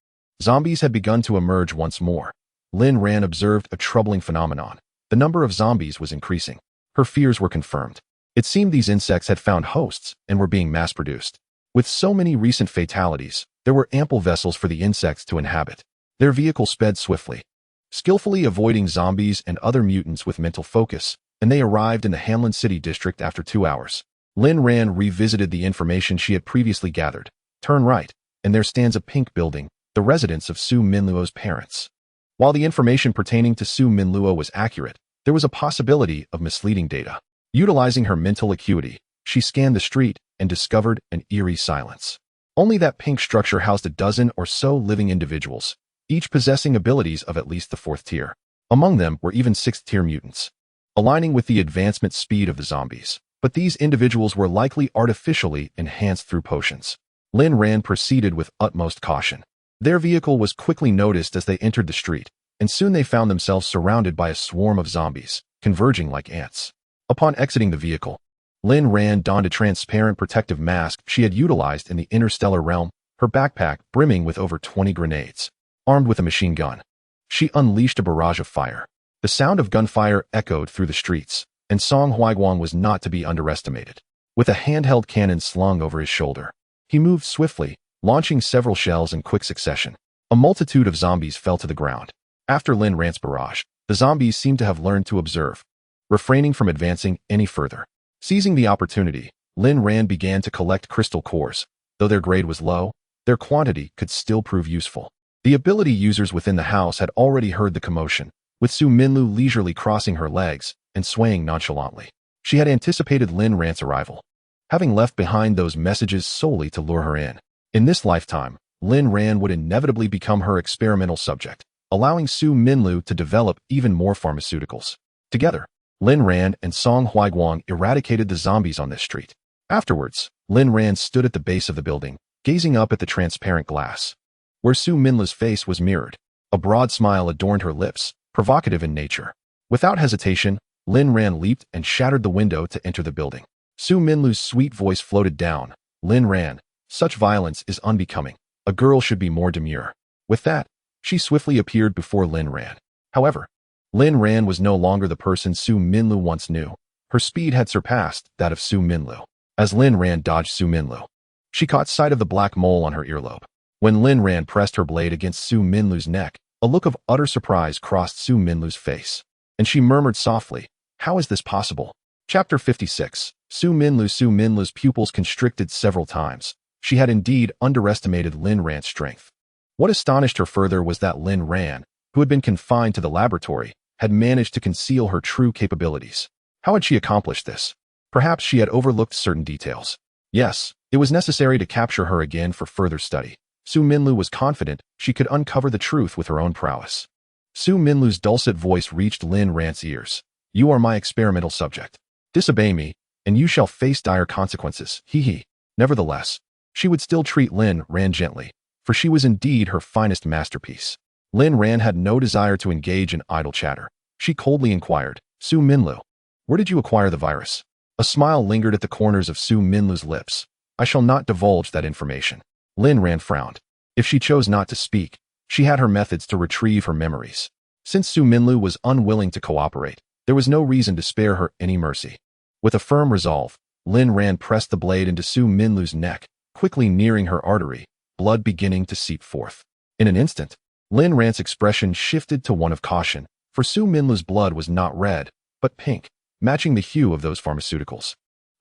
Zombies had begun to emerge once more. Lin Ran observed a troubling phenomenon. The number of zombies was increasing. Her fears were confirmed. It seemed these insects had found hosts and were being mass-produced. With so many recent fatalities, there were ample vessels for the insects to inhabit. Their vehicle sped swiftly, skillfully avoiding zombies and other mutants with mental focus, and they arrived in the Hamlin City district after 2 hours. Lin Ran revisited the information she had previously gathered. Turn right, and there stands a pink building, the residence of Su Minluo's parents. While the information pertaining to Su Minluo was accurate, there was a possibility of misleading data. Utilizing her mental acuity, she scanned the street and discovered an eerie silence. Only that pink structure housed a dozen or so living individuals, each possessing abilities of at least the 4th tier. Among them were even 6th tier mutants, aligning with the advancement speed of the zombies. But these individuals were likely artificially enhanced through potions. Lin Ran proceeded with utmost caution. Their vehicle was quickly noticed as they entered the street, and soon they found themselves surrounded by a swarm of zombies, converging like ants. Upon exiting the vehicle, Lin Ran donned a transparent protective mask she had utilized in the interstellar realm, her backpack brimming with over 20 grenades. Armed with a machine gun, she unleashed a barrage of fire. The sound of gunfire echoed through the streets, and Song Huiguang was not to be underestimated. With a handheld cannon slung over his shoulder, he moved swiftly, launching several shells in quick succession. A multitude of zombies fell to the ground. After Lin Ran's barrage, the zombies seemed to have learned to observe, refraining from advancing any further. Seizing the opportunity, Lin Ran began to collect crystal cores. Though their grade was low, their quantity could still prove useful. The ability users within the house had already heard the commotion, with Su Minlu leisurely crossing her legs and swaying nonchalantly. She had anticipated Lin Ran's arrival, having left behind those messages solely to lure her in. In this lifetime, Lin Ran would inevitably become her experimental subject, allowing Su Minlu to develop even more pharmaceuticals. Together, Lin Ran and Song Huiguang eradicated the zombies on this street. Afterwards, Lin Ran stood at the base of the building, gazing up at the transparent glass, where Su Minlu's face was mirrored. A broad smile adorned her lips, provocative in nature. Without hesitation, Lin Ran leaped and shattered the window to enter the building. Su Minlu's sweet voice floated down. Lin Ran, such violence is unbecoming. A girl should be more demure. With that, she swiftly appeared before Lin Ran. However, Lin Ran was no longer the person Su Minlu once knew. Her speed had surpassed that of Su Minlu. As Lin Ran dodged Su Minlu, she caught sight of the black mole on her earlobe. When Lin Ran pressed her blade against Su Minlu's neck, a look of utter surprise crossed Su Minlu's face, and she murmured softly, "How is this possible?" Chapter 56. Su Minlu's pupils constricted several times. She had indeed underestimated Lin Ran's strength. What astonished her further was that Lin Ran, who had been confined to the laboratory, had managed to conceal her true capabilities. How had she accomplished this? Perhaps she had overlooked certain details. Yes, it was necessary to capture her again for further study. Su Minlu was confident she could uncover the truth with her own prowess. Su Minlu's dulcet voice reached Lin Ran's ears. "You are my experimental subject. Disobey me, and you shall face dire consequences. Hee." Nevertheless, she would still treat Lin Ran gently, for she was indeed her finest masterpiece. Lin Ran had no desire to engage in idle chatter. She coldly inquired, "Su Minlu, where did you acquire the virus?" A smile lingered at the corners of Su Minlu's lips. "I shall not divulge that information." Lin Ran frowned. If she chose not to speak, She had her methods to retrieve her memories. Since Su Minlu was unwilling to cooperate, there was no reason to spare her any mercy. With a firm resolve, Lin Ran pressed the blade into Su Minlu's neck, quickly nearing her artery, blood beginning to seep forth. In an instant, Lin Ran's expression shifted to one of caution, for Su Minlu's blood was not red, but pink, matching the hue of those pharmaceuticals.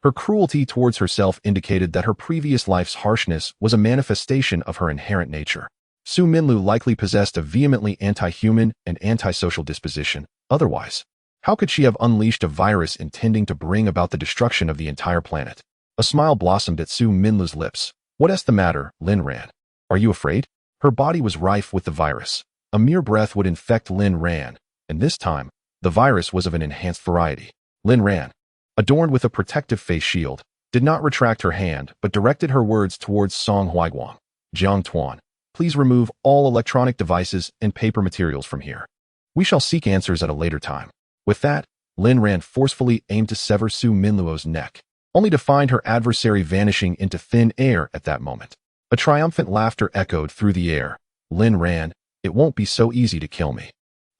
Her cruelty towards herself indicated that her previous life's harshness was a manifestation of her inherent nature. Su Minlu likely possessed a vehemently anti-human and antisocial disposition. Otherwise, how could she have unleashed a virus intending to bring about the destruction of the entire planet? A smile blossomed at Su Minlu's lips. "What's the matter, Lin Ran? Are you afraid?" Her body was rife with the virus. A mere breath would infect Lin Ran, and this time, the virus was of an enhanced variety. Lin Ran, adorned with a protective face shield, did not retract her hand but directed her words towards Song Huiguang. "Jiang Tuan, please remove all electronic devices and paper materials from here. We shall seek answers at a later time." With that, Lin Ran forcefully aimed to sever Su Minluo's neck, only to find her adversary vanishing into thin air at that moment. A triumphant laughter echoed through the air. "Lin Ran, it won't be so easy to kill me."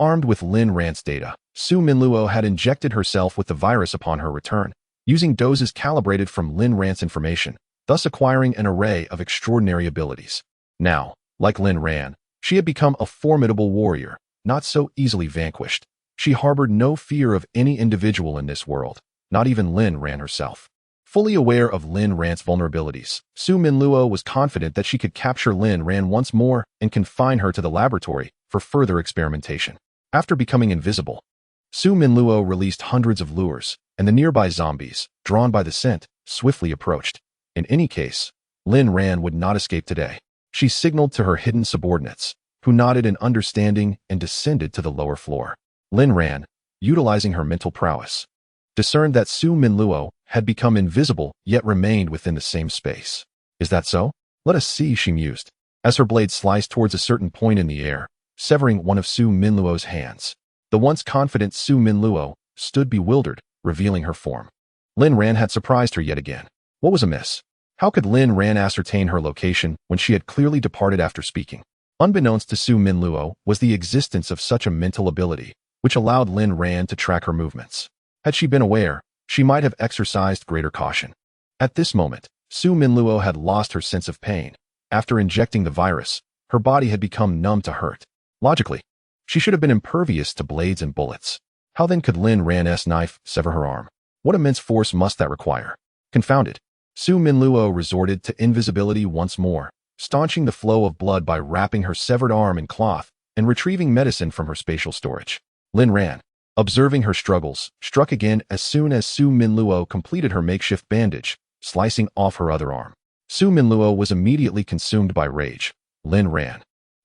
Armed with Lin Ran's data, Su Minluo had injected herself with the virus upon her return, using doses calibrated from Lin Ran's information, thus acquiring an array of extraordinary abilities. Now, like Lin Ran, she had become a formidable warrior, not so easily vanquished. She harbored no fear of any individual in this world, not even Lin Ran herself. Fully aware of Lin Ran's vulnerabilities, Su Minluo was confident that she could capture Lin Ran once more and confine her to the laboratory for further experimentation. After becoming invisible, Su Minluo released hundreds of lures, and the nearby zombies, drawn by the scent, swiftly approached. In any case, Lin Ran would not escape today. She signaled to her hidden subordinates, who nodded in understanding and descended to the lower floor. Lin Ran, utilizing her mental prowess, discerned that Su Minluo had become invisible yet remained within the same space. "Is that so? Let us see," she mused, as her blade sliced towards a certain point in the air, severing one of Su Minluo's hands. The once confident Su Minluo stood bewildered, revealing her form. Lin Ran had surprised her yet again. What was amiss? How could Lin Ran ascertain her location when she had clearly departed after speaking? Unbeknownst to Su Minluo was the existence of such a mental ability, which allowed Lin Ran to track her movements. Had she been aware, she might have exercised greater caution. At this moment, Su Minluo had lost her sense of pain. After injecting the virus, her body had become numb to hurt. Logically, she should have been impervious to blades and bullets. How then could Lin Ran's knife sever her arm? What immense force must that require? Confounded, Su Minluo resorted to invisibility once more, staunching the flow of blood by wrapping her severed arm in cloth and retrieving medicine from her spatial storage. Lin Ran, observing her struggles, struck again as soon as Su Minluo completed her makeshift bandage, slicing off her other arm. Su Minluo was immediately consumed by rage. Lin Ran,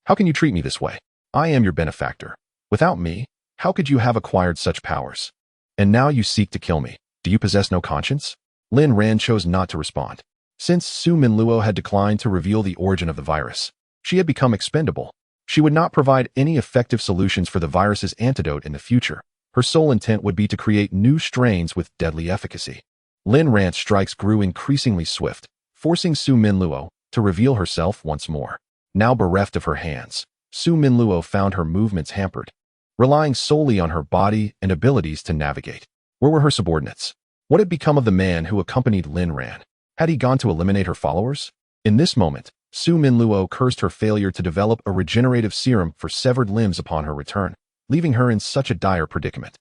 how can you treat me this way? I am your benefactor. Without me, how could you have acquired such powers? And now you seek to kill me. Do you possess no conscience? Lin Ran chose not to respond. Since Su Minluo had declined to reveal the origin of the virus, she had become expendable. She would not provide any effective solutions for the virus's antidote in the future. Her sole intent would be to create new strains with deadly efficacy. Lin Ran's strikes grew increasingly swift, forcing Su Minluo to reveal herself once more. Now bereft of her hands, Su Minluo found her movements hampered, relying solely on her body and abilities to navigate. Where were her subordinates? What had become of the man who accompanied Lin Ran? Had he gone to eliminate her followers? In this moment, Su Minluo cursed her failure to develop a regenerative serum for severed limbs upon her return, leaving her in such a dire predicament.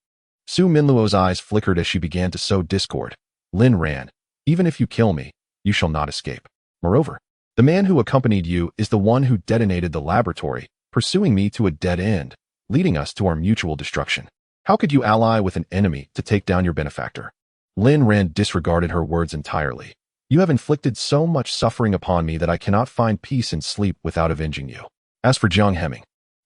Su Minluo's eyes flickered as she began to sow discord. Lin Ran, even if you kill me, you shall not escape. Moreover, the man who accompanied you is the one who detonated the laboratory, pursuing me to a dead end, leading us to our mutual destruction. How could you ally with an enemy to take down your benefactor? Lin Ran disregarded her words entirely. You have inflicted so much suffering upon me that I cannot find peace and sleep without avenging you. As for Jiang Hemming,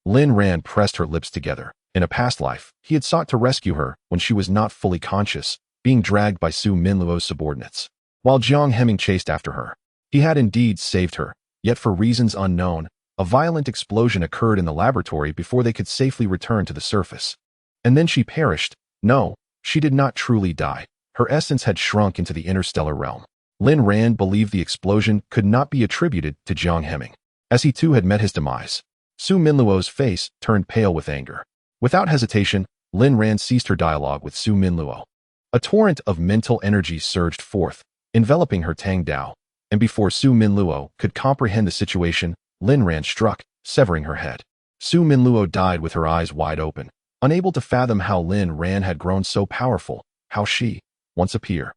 Lin Ran pressed her lips together. In a past life, he had sought to rescue her when she was not fully conscious, being dragged by Su Minluo's subordinates. While Jiang Hemming chased after her, he had indeed saved her, yet for reasons unknown, a violent explosion occurred in the laboratory before they could safely return to the surface. And then she perished. No, she did not truly die. Her essence had shrunk into the interstellar realm. Lin Ran believed the explosion could not be attributed to Jiang Hemming, as he too had met his demise. Su Minluo's face turned pale with anger. Without hesitation, Lin Ran ceased her dialogue with Su Minluo. A torrent of mental energy surged forth, enveloping her Tang Dao, and before Su Minluo could comprehend the situation, Lin Ran struck, severing her head. Su Minluo died with her eyes wide open, unable to fathom how Lin Ran had grown so powerful, how she, once a peer,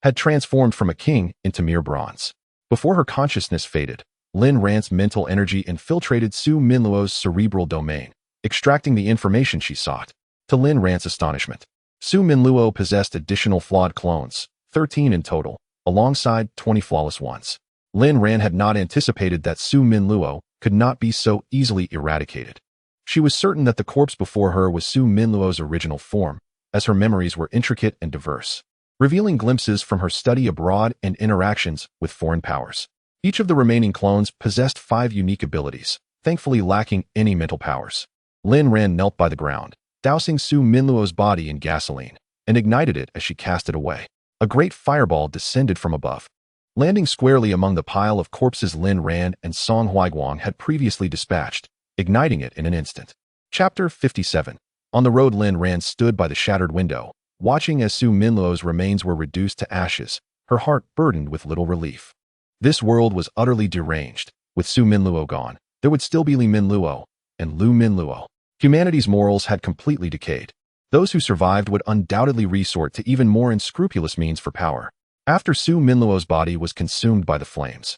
had transformed from a king into mere bronze. Before her consciousness faded, Lin Ran's mental energy infiltrated Su Minluo's cerebral domain, extracting the information she sought. To Lin Ran's astonishment, Su Minluo possessed additional flawed clones, 13 in total, alongside 20 flawless ones. Lin Ran had not anticipated that Su Minluo could not be so easily eradicated. She was certain that the corpse before her was Su Minluo's original form, as her memories were intricate and diverse, revealing glimpses from her study abroad and interactions with foreign powers. Each of the remaining clones possessed 5 unique abilities, thankfully lacking any mental powers. Lin Ran knelt by the ground, dousing Su Minluo's body in gasoline, and ignited it as she cast it away. A great fireball descended from above, landing squarely among the pile of corpses Lin Ran and Song Huiguang had previously dispatched, igniting it in an instant. Chapter 57. On the road, Lin Ran stood by the shattered window, watching as Su Minluo's remains were reduced to ashes, her heart burdened with little relief. This world was utterly deranged. With Su Minluo gone, there would still be Li Minluo and Lu Minluo. Humanity's morals had completely decayed. Those who survived would undoubtedly resort to even more unscrupulous means for power. After Su Minluo's body was consumed by the flames,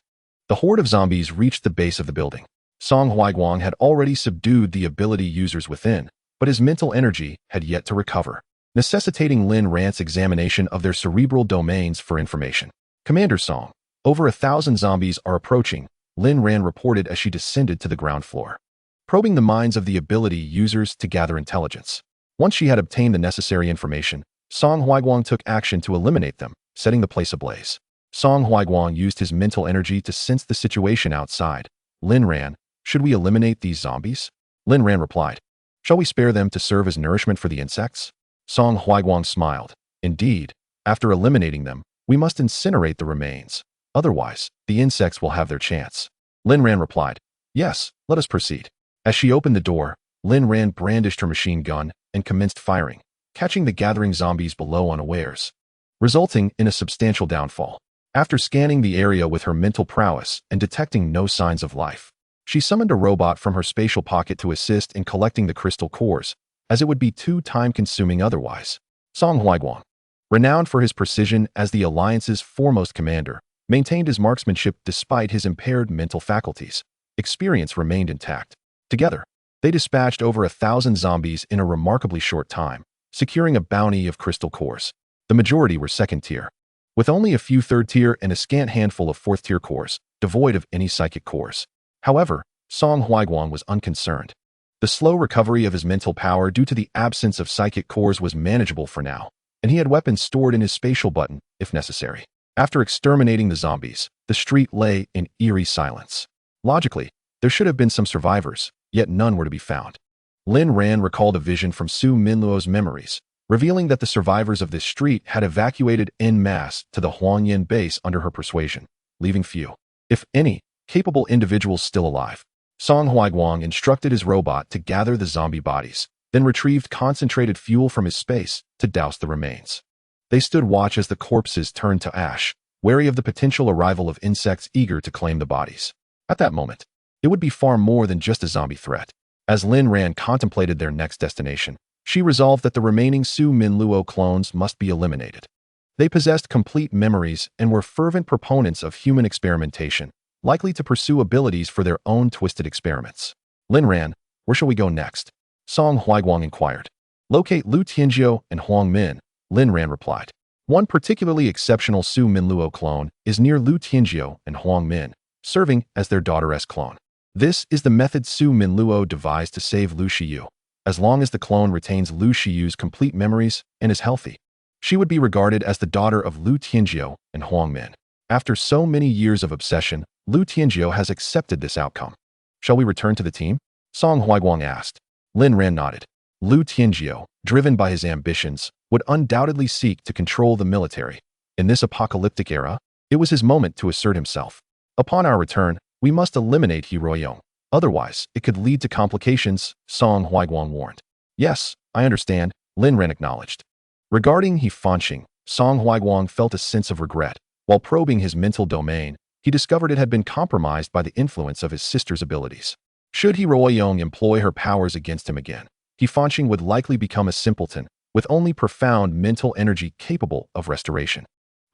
the horde of zombies reached the base of the building. Song Huiguang had already subdued the ability users within, but his mental energy had yet to recover, necessitating Lin Ran's examination of their cerebral domains for information. Commander Song, over 1,000 zombies are approaching, Lin Ran reported as she descended to the ground floor, probing the minds of the ability users to gather intelligence. Once she had obtained the necessary information, Song Huiguang took action to eliminate them, setting the place ablaze. Song Huiguang used his mental energy to sense the situation outside. Lin Ran, should we eliminate these zombies? Lin Ran replied, shall we spare them to serve as nourishment for the insects? Song Huiguang smiled. Indeed, after eliminating them, we must incinerate the remains. Otherwise, the insects will have their chance. Lin Ran replied, yes, let us proceed. As she opened the door, Lin Ran brandished her machine gun and commenced firing, catching the gathering zombies below unawares, resulting in a substantial downfall. After scanning the area with her mental prowess and detecting no signs of life, she summoned a robot from her spatial pocket to assist in collecting the crystal cores, as it would be too time-consuming otherwise. Song Huiguang, renowned for his precision as the Alliance's foremost commander, maintained his marksmanship despite his impaired mental faculties. Experience remained intact. Together, they dispatched over 1,000 zombies in a remarkably short time, securing a bounty of crystal cores. The majority were second-tier, with only a few third-tier and a scant handful of fourth-tier cores, devoid of any psychic cores. However, Song Huiguang was unconcerned. The slow recovery of his mental power due to the absence of psychic cores was manageable for now, and he had weapons stored in his spatial button, if necessary. After exterminating the zombies, the street lay in eerie silence. Logically, there should have been some survivors, yet none were to be found. Lin Ran recalled a vision from Su Minluo's memories, revealing that the survivors of this street had evacuated en masse to the Huangyan base under her persuasion, leaving few, if any, capable individuals still alive. Song Huiguang instructed his robot to gather the zombie bodies, then retrieved concentrated fuel from his space to douse the remains. They stood watch as the corpses turned to ash, wary of the potential arrival of insects eager to claim the bodies. At that moment, it would be far more than just a zombie threat. As Lin Ran contemplated their next destination, she resolved that the remaining Su Minluo clones must be eliminated. They possessed complete memories and were fervent proponents of human experimentation, likely to pursue abilities for their own twisted experiments. Lin Ran, where shall we go next? Song Huiguang inquired. Locate Lu Tianjiu and Huang Min, Lin Ran replied. One particularly exceptional Su Minluo clone is near Lu Tianjiu and Huang Min, serving as their daughter-esque clone. This is the method Su Minluo devised to save Lu Shiyu. As long as the clone retains Lu Shiyu's complete memories and is healthy, she would be regarded as the daughter of Lu Tianjiu and Huang Min. After so many years of obsession, Lu Tianjiu has accepted this outcome. Shall we return to the team? Song Huiguang asked. Lin Ran nodded. Lu Tianjiu, driven by his ambitions, would undoubtedly seek to control the military. In this apocalyptic era, it was his moment to assert himself. Upon our return, we must eliminate He Ruoyong. Otherwise, it could lead to complications, Song Huaiguang warned. Yes, I understand, Lin Ran acknowledged. Regarding He Fanqing, Song Huaiguang felt a sense of regret. While probing his mental domain, he discovered it had been compromised by the influence of his sister's abilities. Should He Ruoyong employ her powers against him again, He Fanqing would likely become a simpleton, with only profound mental energy capable of restoration.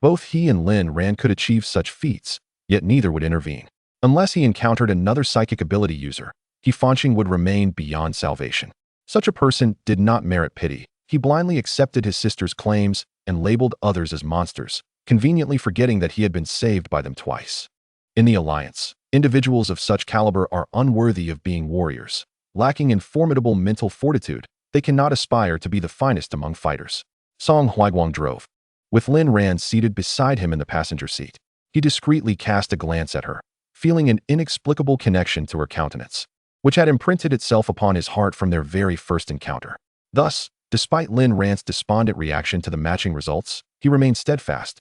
Both he and Lin Ran could achieve such feats, yet neither would intervene. Unless he encountered another psychic ability user, He Fanqing would remain beyond salvation. Such a person did not merit pity. He blindly accepted his sister's claims and labeled others as monsters, conveniently forgetting that he had been saved by them twice. In the alliance, individuals of such caliber are unworthy of being warriors. Lacking in formidable mental fortitude, they cannot aspire to be the finest among fighters. Song Huaiguang drove. With Lin Ran seated beside him in the passenger seat, he discreetly cast a glance at her, feeling an inexplicable connection to her countenance, which had imprinted itself upon his heart from their very first encounter. Thus, despite Lin Ran's despondent reaction to the matching results, he remained steadfast,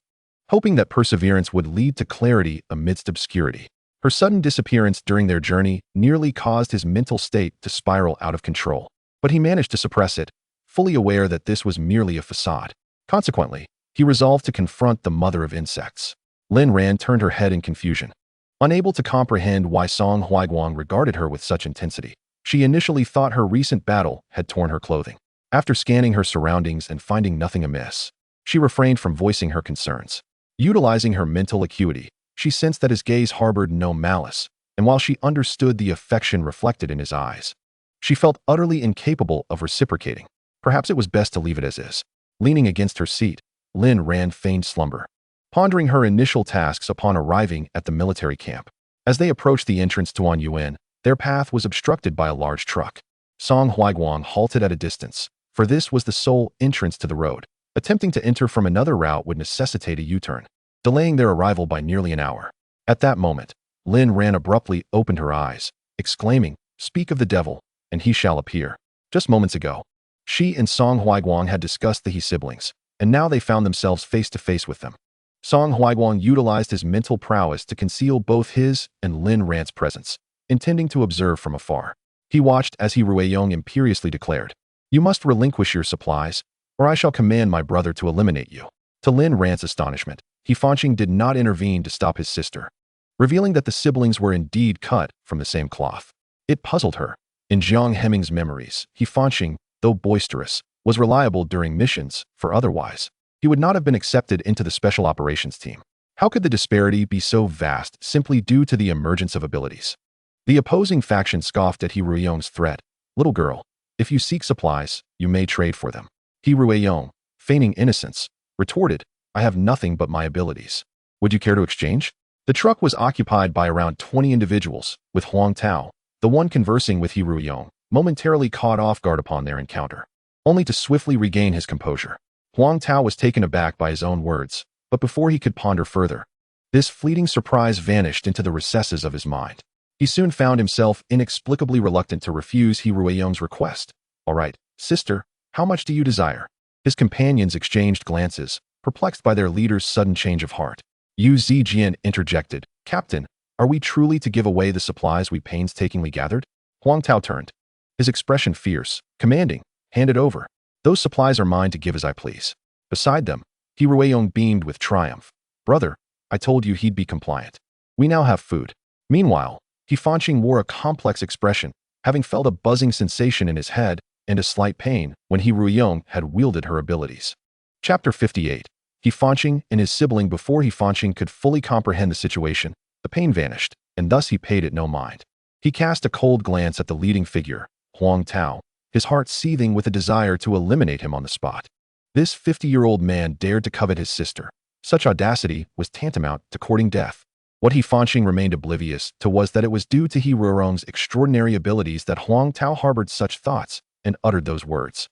hoping that perseverance would lead to clarity amidst obscurity. Her sudden disappearance during their journey nearly caused his mental state to spiral out of control, but he managed to suppress it, fully aware that this was merely a facade. Consequently, he resolved to confront the mother of insects. Lin Ran turned her head in confusion. Unable to comprehend why Song Huaiguang regarded her with such intensity, she initially thought her recent battle had torn her clothing. After scanning her surroundings and finding nothing amiss, she refrained from voicing her concerns. Utilizing her mental acuity, she sensed that his gaze harbored no malice, and while she understood the affection reflected in his eyes, she felt utterly incapable of reciprocating. Perhaps it was best to leave it as is. Leaning against her seat, Lin Ran feigned slumber, pondering her initial tasks upon arriving at the military camp. As they approached the entrance to Anyuan, their path was obstructed by a large truck. Song Huaiguang halted at a distance, for this was the sole entrance to the road. Attempting to enter from another route would necessitate a U-turn, delaying their arrival by nearly an hour. At that moment, Lin Ran abruptly opened her eyes, exclaiming, "Speak of the devil, and he shall appear." Just moments ago, she and Song Huaiguang had discussed the He siblings, and now they found themselves face to face with them. Song Huaiguang utilized his mental prowess to conceal both his and Lin Ran's presence, intending to observe from afar. He watched as He Ruoyong imperiously declared, "You must relinquish your supplies, or I shall command my brother to eliminate you." To Lin Ran's astonishment, He Fanqing did not intervene to stop his sister, revealing that the siblings were indeed cut from the same cloth. It puzzled her. In Jiang Hemming's memories, He Fanqing, though boisterous, was reliable during missions, for otherwise, he would not have been accepted into the special operations team. How could the disparity be so vast simply due to the emergence of abilities? The opposing faction scoffed at He Ruoyong's threat. "Little girl, if you seek supplies, you may trade for them." He Ruoyong, feigning innocence, retorted, "I have nothing but my abilities. Would you care to exchange?" The truck was occupied by around 20 individuals, with Huang Tao, the one conversing with He Ruoyong, momentarily caught off guard upon their encounter, only to swiftly regain his composure. Huang Tao was taken aback by his own words, but before he could ponder further, this fleeting surprise vanished into the recesses of his mind. He soon found himself inexplicably reluctant to refuse He Ruoyong's request. "All right, sister, how much do you desire?" His companions exchanged glances, perplexed by their leader's sudden change of heart. Yu Zijian interjected, "Captain, are we truly to give away the supplies we painstakingly gathered?" Huang Tao turned, his expression fierce, commanding, "Hand it over. Those supplies are mine to give as I please." Beside them, He Ruoyong beamed with triumph. "Brother, I told you he'd be compliant. We now have food." Meanwhile, He Fanqing wore a complex expression, having felt a buzzing sensation in his head and a slight pain when He Ruoyong had wielded her abilities. Chapter 58. He Fanqing and his sibling. Before He Fanqing could fully comprehend the situation, the pain vanished, and thus he paid it no mind. He cast a cold glance at the leading figure, Huang Tao, his heart seething with a desire to eliminate him on the spot. This 50-year-old man dared to covet his sister. Such audacity was tantamount to courting death. What He Fanqing remained oblivious to was that it was due to He Ruoyong's extraordinary abilities that Huang Tao harbored such thoughts and uttered those words.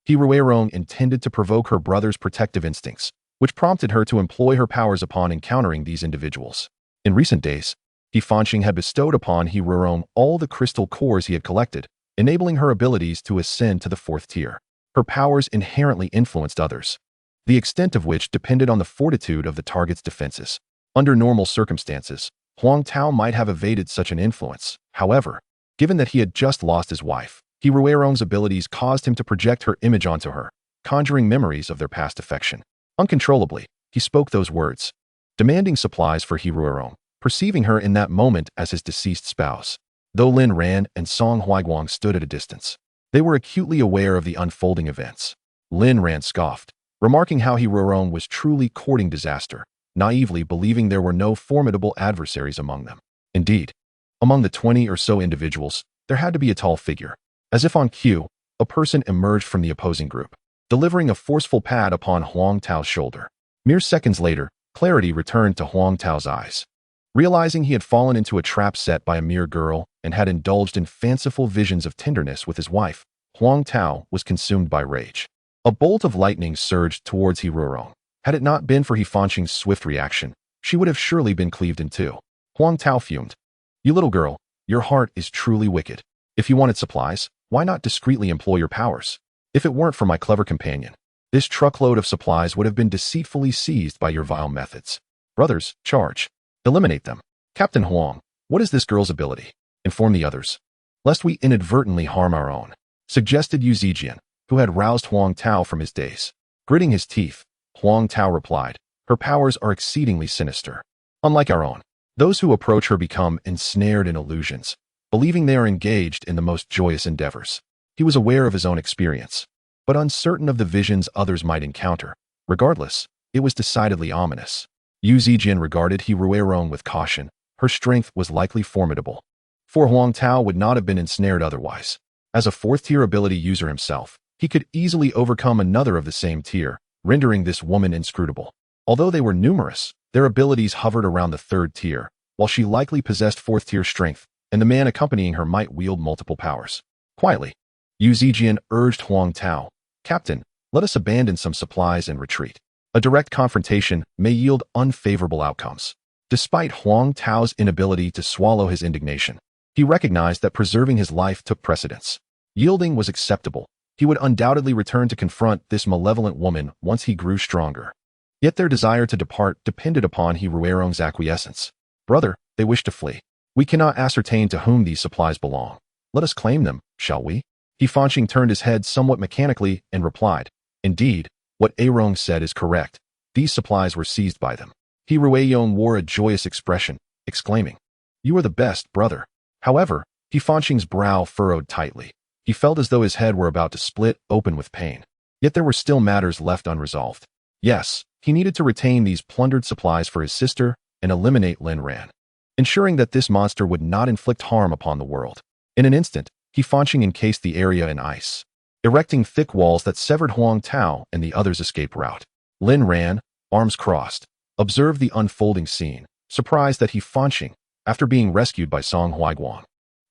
He Ruoyong intended to provoke her brother's protective instincts, which prompted her to employ her powers upon encountering these individuals. In recent days, He Fanqing had bestowed upon He Ruoyong all the crystal cores he had collected, enabling her abilities to ascend to the 4th tier. Her powers inherently influenced others, the extent of which depended on the fortitude of the target's defenses. Under normal circumstances, Huang Tao might have evaded such an influence. However, Given that he had just lost his wife, He Ruerong's abilities caused him to project her image onto her, conjuring memories of their past affection. Uncontrollably, he spoke those words, demanding supplies for He Ruerong, perceiving her in that moment as his deceased spouse. Though Lin Ran and Song Huaiguang stood at a distance, they were acutely aware of the unfolding events. Lin Ran scoffed, remarking how He Ruerong was truly courting disaster, naively believing there were no formidable adversaries among them. Indeed, among the 20 or so individuals, there had to be a tall figure. As if on cue, a person emerged from the opposing group, delivering a forceful pat upon Huang Tao's shoulder. Mere seconds later, clarity returned to Huang Tao's eyes. Realizing he had fallen into a trap set by a mere girl and had indulged in fanciful visions of tenderness with his wife, Huang Tao was consumed by rage. A bolt of lightning surged towards He Ruerong. Had it not been for He Fanqing's swift reaction, she would have surely been cleaved in two. Huang Tao fumed. "You little girl, your heart is truly wicked. If you wanted supplies, why not discreetly employ your powers? If it weren't for my clever companion, this truckload of supplies would have been deceitfully seized by your vile methods. Brothers, charge. Eliminate them. Captain Huang, what is this girl's ability? Inform the others, lest we inadvertently harm our own," suggested Yu Zijian, who had roused Huang Tao from his daze. Gritting his teeth, Huang Tao replied, "Her powers are exceedingly sinister. Unlike our own, those who approach her become ensnared in illusions, believing they are engaged in the most joyous endeavors." He was aware of his own experience, but uncertain of the visions others might encounter. Regardless, it was decidedly ominous. Yu Zijian regarded He Ruerong with caution. Her strength was likely formidable, for Huang Tao would not have been ensnared otherwise. As a fourth-tier ability user himself, he could easily overcome another of the same tier, rendering this woman inscrutable. Although they were numerous, their abilities hovered around the third tier, while she likely possessed fourth-tier strength, and the man accompanying her might wield multiple powers. Quietly, Yu Zijian urged Huang Tao, "Captain, let us abandon some supplies and retreat. A direct confrontation may yield unfavorable outcomes." Despite Huang Tao's inability to swallow his indignation, he recognized that preserving his life took precedence. Yielding was acceptable. He would undoubtedly return to confront this malevolent woman once he grew stronger. Yet their desire to depart depended upon He Ruerong's acquiescence. "Brother, they wish to flee. We cannot ascertain to whom these supplies belong. Let us claim them, shall we?" He Fanqing turned his head somewhat mechanically and replied, "Indeed, what Arong said is correct. These supplies were seized by them." He Ruerong wore a joyous expression, exclaiming, "You are the best, brother." However, He Fanqing's brow furrowed tightly. He felt as though his head were about to split open with pain. Yet there were still matters left unresolved. Yes, he needed to retain these plundered supplies for his sister and eliminate Lin Ran, ensuring that this monster would not inflict harm upon the world. In an instant, He Fanqing encased the area in ice, erecting thick walls that severed Huang Tao and the others' escape route. Lin Ran, arms crossed, observed the unfolding scene, surprised that He Fanqing, after being rescued by Song Huaiguang,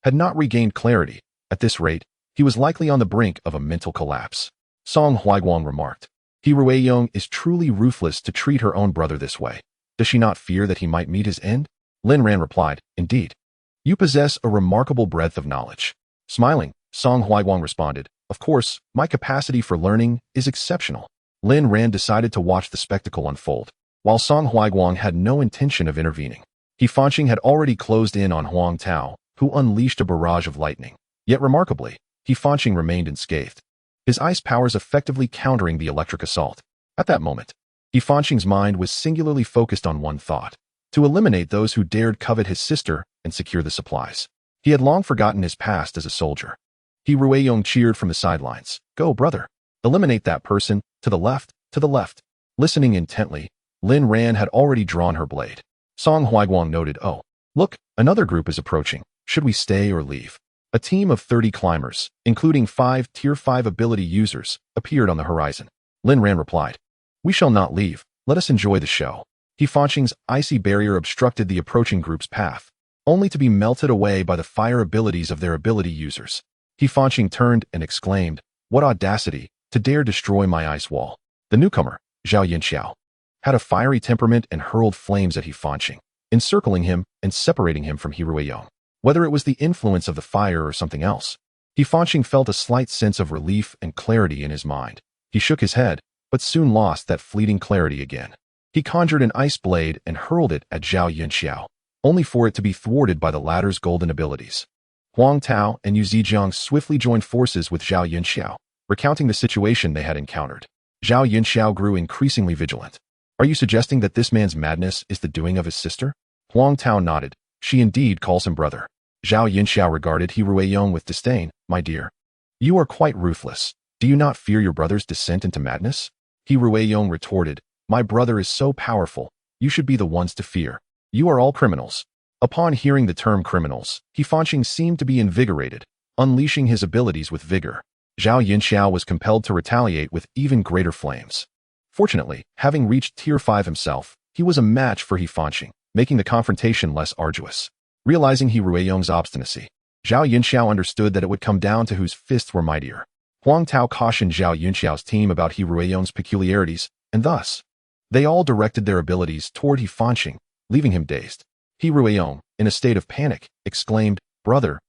had not regained clarity. At this rate, he was likely on the brink of a mental collapse. Song Huaiguang remarked, "He Ruerong is truly ruthless to treat her own brother this way. Does she not fear that he might meet his end?" Lin Ran replied, "Indeed. You possess a remarkable breadth of knowledge." Smiling, Song Huaiguang responded, "Of course, my capacity for learning is exceptional." Lin Ran decided to watch the spectacle unfold, while Song Huaiguang had no intention of intervening. He Fanqing had already closed in on Huang Tao, who unleashed a barrage of lightning. Yet remarkably, He Fanqing remained unscathed, his ice powers effectively countering the electric assault. At that moment, He Fanqing's mind was singularly focused on one thought: to eliminate those who dared covet his sister and secure the supplies. He had long forgotten his past as a soldier. He Ruerong cheered from the sidelines, "Go, brother. Eliminate that person, to the left, to the left." Listening intently, Lin Ran had already drawn her blade. Song Huaiguang noted, "Oh, look, another group is approaching. Should we stay or leave?" A team of 30 climbers, including 5 Tier 5 ability users, appeared on the horizon. Lin Ran replied, "We shall not leave. Let us enjoy the show." He Fanqing's icy barrier obstructed the approaching group's path, only to be melted away by the fire abilities of their ability users. He Fanqing turned and exclaimed, "What audacity, to dare destroy my ice wall." The newcomer, Zhao Yinxiao, had a fiery temperament and hurled flames at He Fanqing, encircling him and separating him from He Ruerong. Whether it was the influence of the fire or something else, He Fanqing felt a slight sense of relief and clarity in his mind. He shook his head, but soon lost that fleeting clarity again. He conjured an ice blade and hurled it at Zhao Yinxiao, only for it to be thwarted by the latter's golden abilities. Huang Tao and Yu Zijiang swiftly joined forces with Zhao Yunxiao, recounting the situation they had encountered. Zhao Yunxiao grew increasingly vigilant. Are you suggesting that this man's madness is the doing of his sister? Huang Tao nodded. She indeed calls him brother. Zhao Yunxiao regarded He Ruiyong with disdain. My dear, you are quite ruthless. Do you not fear your brother's descent into madness? He Ruiyong retorted. My brother is so powerful. You should be the ones to fear. You are all criminals. Upon hearing the term criminals, He Fanqing seemed to be invigorated, unleashing his abilities with vigor. Zhao Yunxiao was compelled to retaliate with even greater flames. Fortunately, having reached Tier 5 himself, he was a match for He Fanqing, making the confrontation less arduous. Realizing He Ruiyong's obstinacy, Zhao Yunxiao understood that it would come down to whose fists were mightier. Huang Tao cautioned Zhao Yunxiao's team about He Ruiyong's peculiarities, and thus, they all directed their abilities toward He Fanqing, leaving him dazed. He Ruiyong, in a state of panic, exclaimed, Brother,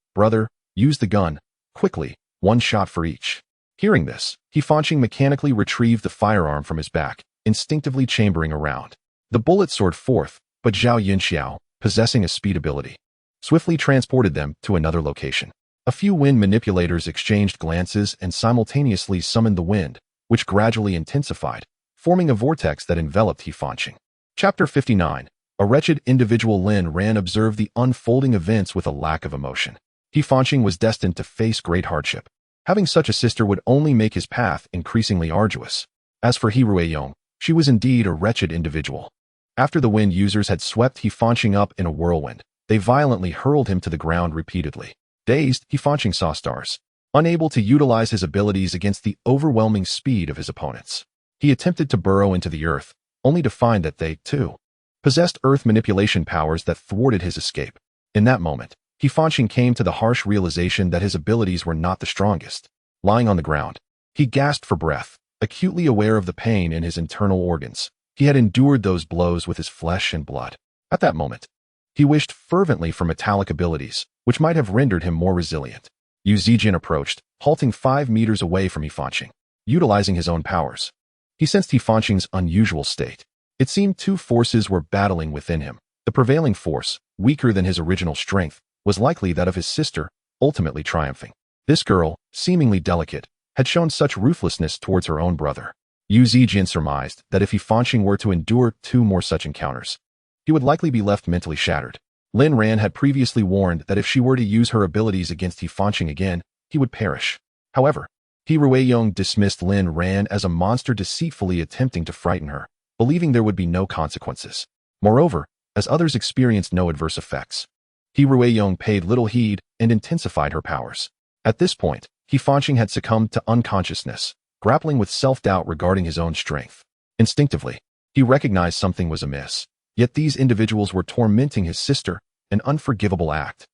use the gun, quickly, one shot for each. Hearing this, He Fanqing mechanically retrieved the firearm from his back, instinctively chambering around. The bullet soared forth, but Zhao Yunxiao, possessing a speed ability, swiftly transported them to another location. A few wind manipulators exchanged glances and simultaneously summoned the wind, which gradually intensified, forming a vortex that enveloped He Fanqing. Chapter 59. A wretched individual. Lin Ran observed the unfolding events with a lack of emotion. He Fanqing was destined to face great hardship. Having such a sister would only make his path increasingly arduous. As for He Ruiyong, she was indeed a wretched individual. After the wind users had swept He Fanqing up in a whirlwind, they violently hurled him to the ground repeatedly. Dazed, He Fanqing saw stars. Unable to utilize his abilities against the overwhelming speed of his opponents, he attempted to burrow into the earth, only to find that they, too, possessed earth manipulation powers that thwarted his escape. In that moment, He Fanqing came to the harsh realization that his abilities were not the strongest. Lying on the ground, he gasped for breath, acutely aware of the pain in his internal organs. He had endured those blows with his flesh and blood. At that moment, he wished fervently for metallic abilities, which might have rendered him more resilient. Yu Zijian approached, halting 5 meters away from He Fanqing. Utilizing his own powers, he sensed He Fanqing's unusual state. It seemed two forces were battling within him. The prevailing force, weaker than his original strength, was likely that of his sister, ultimately triumphing. This girl, seemingly delicate, had shown such ruthlessness towards her own brother. Yu Zijian surmised that if He Fanqing were to endure 2 more such encounters, he would likely be left mentally shattered. Lin Ran had previously warned that if she were to use her abilities against He Fanqing again, he would perish. However, He Ruiyong dismissed Lin Ran as a monster deceitfully attempting to frighten her, believing there would be no consequences. Moreover, as others experienced no adverse effects, He Ruiyong paid little heed and intensified her powers. At this point, He Fanqing had succumbed to unconsciousness, grappling with self-doubt regarding his own strength. Instinctively, he recognized something was amiss. Yet these individuals were tormenting his sister, an unforgivable act.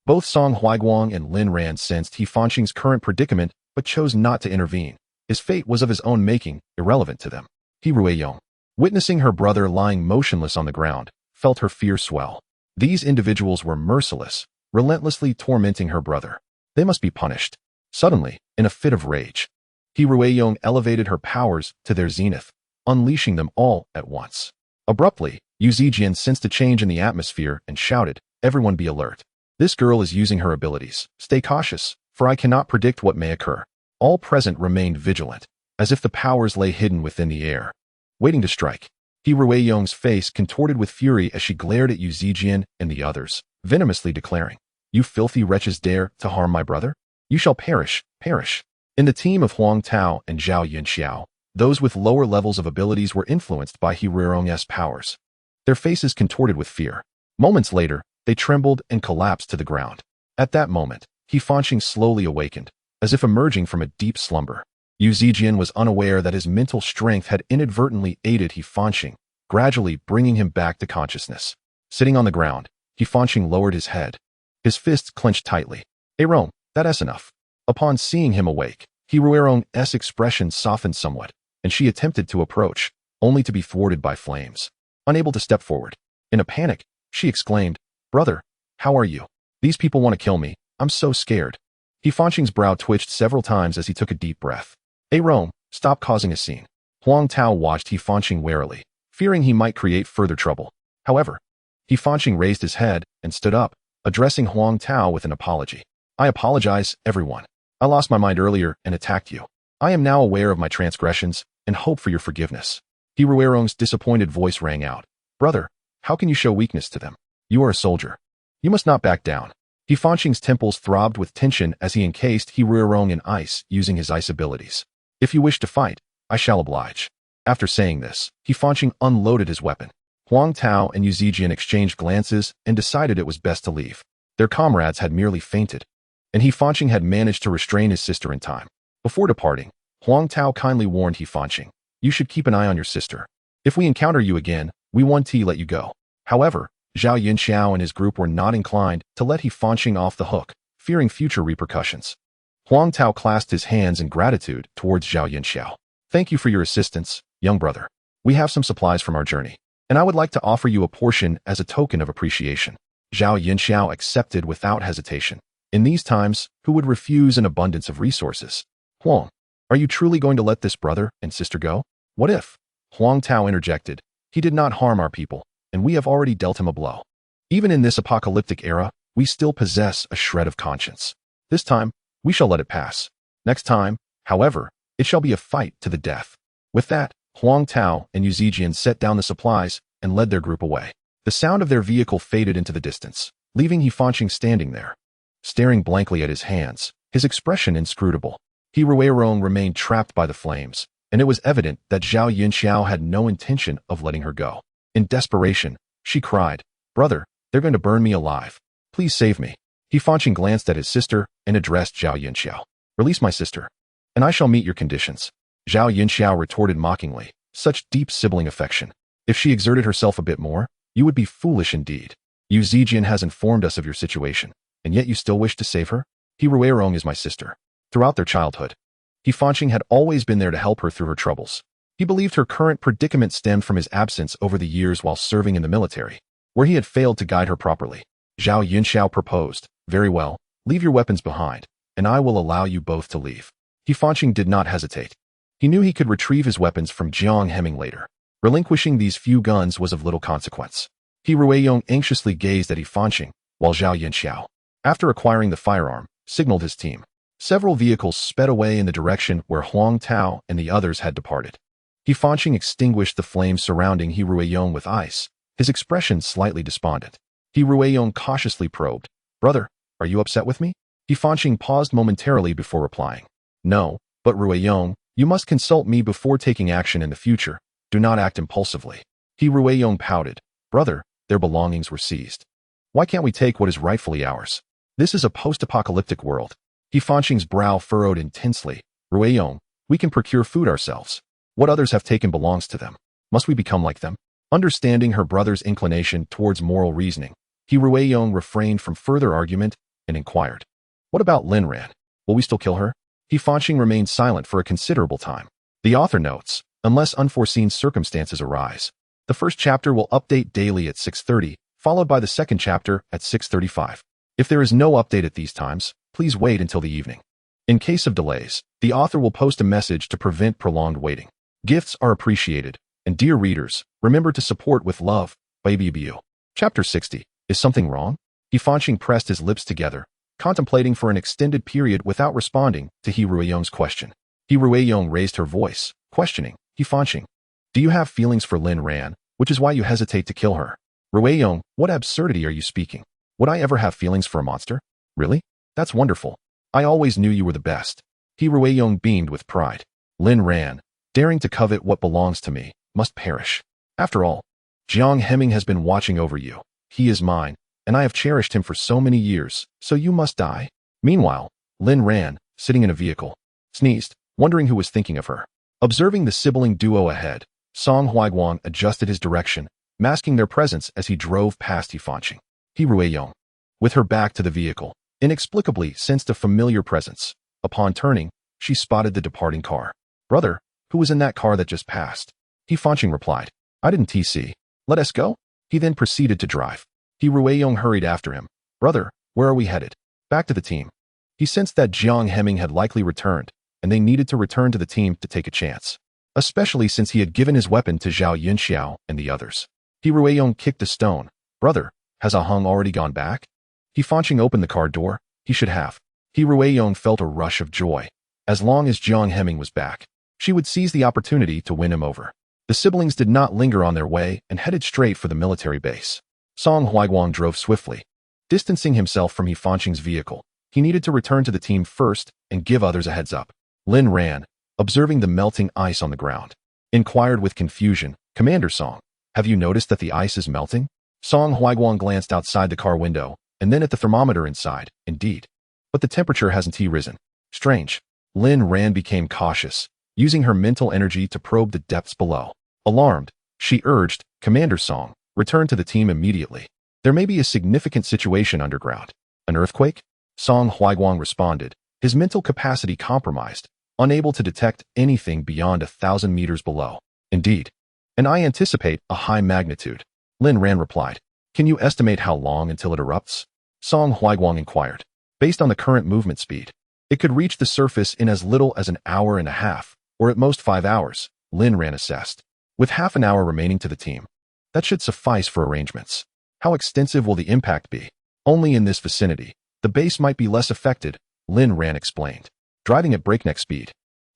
Both Song Huiguang and Lin Ran sensed He Fanqing's current predicament but chose not to intervene. His fate was of his own making, irrelevant to them. He Ruiyong, witnessing her brother lying motionless on the ground, felt her fear swell. These individuals were merciless, relentlessly tormenting her brother. They must be punished. Suddenly, in a fit of rage, He Ruiyong elevated her powers to their zenith, unleashing them all at once. Abruptly, Yu Zijian sensed a change in the atmosphere and shouted, Everyone be alert. This girl is using her abilities. Stay cautious, for I cannot predict what may occur. All present remained vigilant, as if the powers lay hidden within the air, waiting to strike. He Ruiyong's face contorted with fury as she glared at Yu Zijian and the others, venomously declaring, You filthy wretches dare to harm my brother? You shall perish. In the team of Huang Tao and Zhao Yunxiao, those with lower levels of abilities were influenced by He Ruiyong's powers. Their faces contorted with fear. Moments later, they trembled and collapsed to the ground. At that moment, He Fanqing slowly awakened, as if emerging from a deep slumber. Yu Zijian was unaware that his mental strength had inadvertently aided He Fanqing, gradually bringing him back to consciousness. Sitting on the ground, He Fanqing lowered his head. His fists clenched tightly. Rome, that's enough. Upon seeing him awake, He Ruiyong's expression softened somewhat, and she attempted to approach, only to be thwarted by flames. Unable to step forward, in a panic, she exclaimed, Brother, how are you? These people want to kill me. I'm so scared. He Fanqing's brow twitched several times as he took a deep breath. Rome, stop causing a scene. Huang Tao watched He Fanqing warily, fearing he might create further trouble. However, He Fanqing raised his head and stood up, addressing Huang Tao with an apology. I apologize, everyone. I lost my mind earlier and attacked you. I am now aware of my transgressions and hope for your forgiveness. Heruerong's disappointed voice rang out. Brother, how can you show weakness to them? You are a soldier. You must not back down. Hefanqing's temples throbbed with tension as he encased Heruerong in ice using his ice abilities. If you wish to fight, I shall oblige. After saying this, Hefanqing unloaded his weapon. Huang Tao and Yu Zijian exchanged glances and decided it was best to leave. Their comrades had merely fainted, and Hefanqing had managed to restrain his sister in time. Before departing, Huang Tao kindly warned Hefanqing, you should keep an eye on your sister. If we encounter you again, we won't let you go. However, Zhao Yunxiao and his group were not inclined to let Hefanqing off the hook, fearing future repercussions. Huang Tao clasped his hands in gratitude towards Zhao Yunxiao. Thank you for your assistance, young brother. We have some supplies from our journey, and I would like to offer you a portion as a token of appreciation. Zhao Yunxiao accepted without hesitation. In these times, who would refuse an abundance of resources? Huang, are you truly going to let this brother and sister go? What if? Huang Tao interjected. He did not harm our people, and we have already dealt him a blow. Even in this apocalyptic era, we still possess a shred of conscience. This time, we shall let it pass. Next time, however, it shall be a fight to the death. With that, Huang Tao and Yu Zijian set down the supplies and led their group away. The sound of their vehicle faded into the distance, leaving Hefanqing standing there, staring blankly at his hands, his expression inscrutable. Heruerong remained trapped by the flames, and it was evident that Zhao Yunxiao had no intention of letting her go. In desperation, she cried, Brother, they're going to burn me alive. Please save me. Hefanqing glanced at his sister and addressed Zhao Yunxiao. Release my sister, and I shall meet your conditions. Zhao Yunxiao retorted mockingly, such deep sibling affection. If she exerted herself a bit more, you would be foolish indeed. Yu Zijian has informed us of your situation, and yet you still wish to save her? Heruerong is my sister. Throughout their childhood, Hefanqing had always been there to help her through her troubles. He believed her current predicament stemmed from his absence over the years while serving in the military, where he had failed to guide her properly. Zhao Yunxiao proposed, Very well, leave your weapons behind, and I will allow you both to leave. Hefanqing did not hesitate. He knew he could retrieve his weapons from Jiang Heming later. Relinquishing these few guns was of little consequence. Heruerong anxiously gazed at Hefanqing, while Zhao Yunxiao, after acquiring the firearm, signaled his team. Several vehicles sped away in the direction where Huang Tao and the others had departed. Hefanqing extinguished the flames surrounding Heruerong with ice, his expression slightly despondent. Heruerong cautiously probed, Brother, are you upset with me? Hefanqing paused momentarily before replying. No, but Rueyong, you must consult me before taking action in the future. Do not act impulsively. Heruerong pouted. Brother, their belongings were seized. Why can't we take what is rightfully ours? This is a post-apocalyptic world. Hefanqing's brow furrowed intensely. Rueyong, we can procure food ourselves. What others have taken belongs to them. Must we become like them? Understanding her brother's inclination towards moral reasoning, Heruerong refrained from further argument and inquired. What about Lin Ran? Will we still kill her? Hefanqing remained silent for a considerable time. The author notes, unless unforeseen circumstances arise. The first chapter will update daily at 6:30, followed by the second chapter at 6:35. If there is no update at these times, please wait until the evening. In case of delays, the author will post a message to prevent prolonged waiting. Gifts are appreciated, and dear readers, remember to support with love, Baby Bu. Chapter 60. Is something wrong? Hefanqing pressed his lips together, contemplating for an extended period without responding to Heruerong's question. Heruerong raised her voice, questioning, Hefanqing, do you have feelings for Lin Ran, which is why you hesitate to kill her? Rueyong, what absurdity are you speaking? Would I ever have feelings for a monster? Really? That's wonderful. I always knew you were the best. Heruerong beamed with pride. Lin Ran, daring to covet what belongs to me, must perish. After all, Jiang Heming has been watching over you. He is mine, and I have cherished him for so many years, so you must die. Meanwhile, Lin Ran, sitting in a vehicle, sneezed, wondering who was thinking of her. Observing the sibling duo ahead, Song Huaiguang adjusted his direction, masking their presence as he drove past Hefanqing. Herueyong, with her back to the vehicle, inexplicably sensed a familiar presence. Upon turning, she spotted the departing car. Brother, who was in that car that just passed? Hefanqing replied, I didn't TC. Let us go? He then proceeded to drive. Herueyong hurried after him. Brother, where are we headed? Back to the team. He sensed that Jiang Heming had likely returned, and they needed to return to the team to take a chance, especially since he had given his weapon to Zhao Yunxiao and the others. Herueyong kicked a stone. Brother, has Aheng already gone back? Hefanqing opened the car door. He should have. He Rueyong felt a rush of joy. As long as Jiang Heming was back, she would seize the opportunity to win him over. The siblings did not linger on their way and headed straight for the military base. Song Huiguang drove swiftly. Distancing himself from He Fanqing's vehicle, he needed to return to the team first and give others a heads up. Lin Ran, observing the melting ice on the ground, inquired with confusion, "Commander Song, have you noticed that the ice is melting?" Song Huiguang glanced outside the car window and then at the thermometer inside. Indeed. But the temperature hasn't risen. Strange. Lin Ran became cautious, using her mental energy to probe the depths below. Alarmed, she urged, "Commander Song, return to the team immediately. There may be a significant situation underground." "An earthquake?" Song Huiguang responded, his mental capacity compromised, unable to detect anything beyond 1,000 meters below. "Indeed. And I anticipate a high magnitude," Lin Ran replied. "Can you estimate how long until it erupts?" Song Huiguang inquired. "Based on the current movement speed, it could reach the surface in as little as an hour and a half, or at most 5 hours, Lin Ran assessed. With half an hour remaining to the team, that should suffice for arrangements. How extensive will the impact be? Only in this vicinity. The base might be less affected, Lin Ran explained, driving at breakneck speed.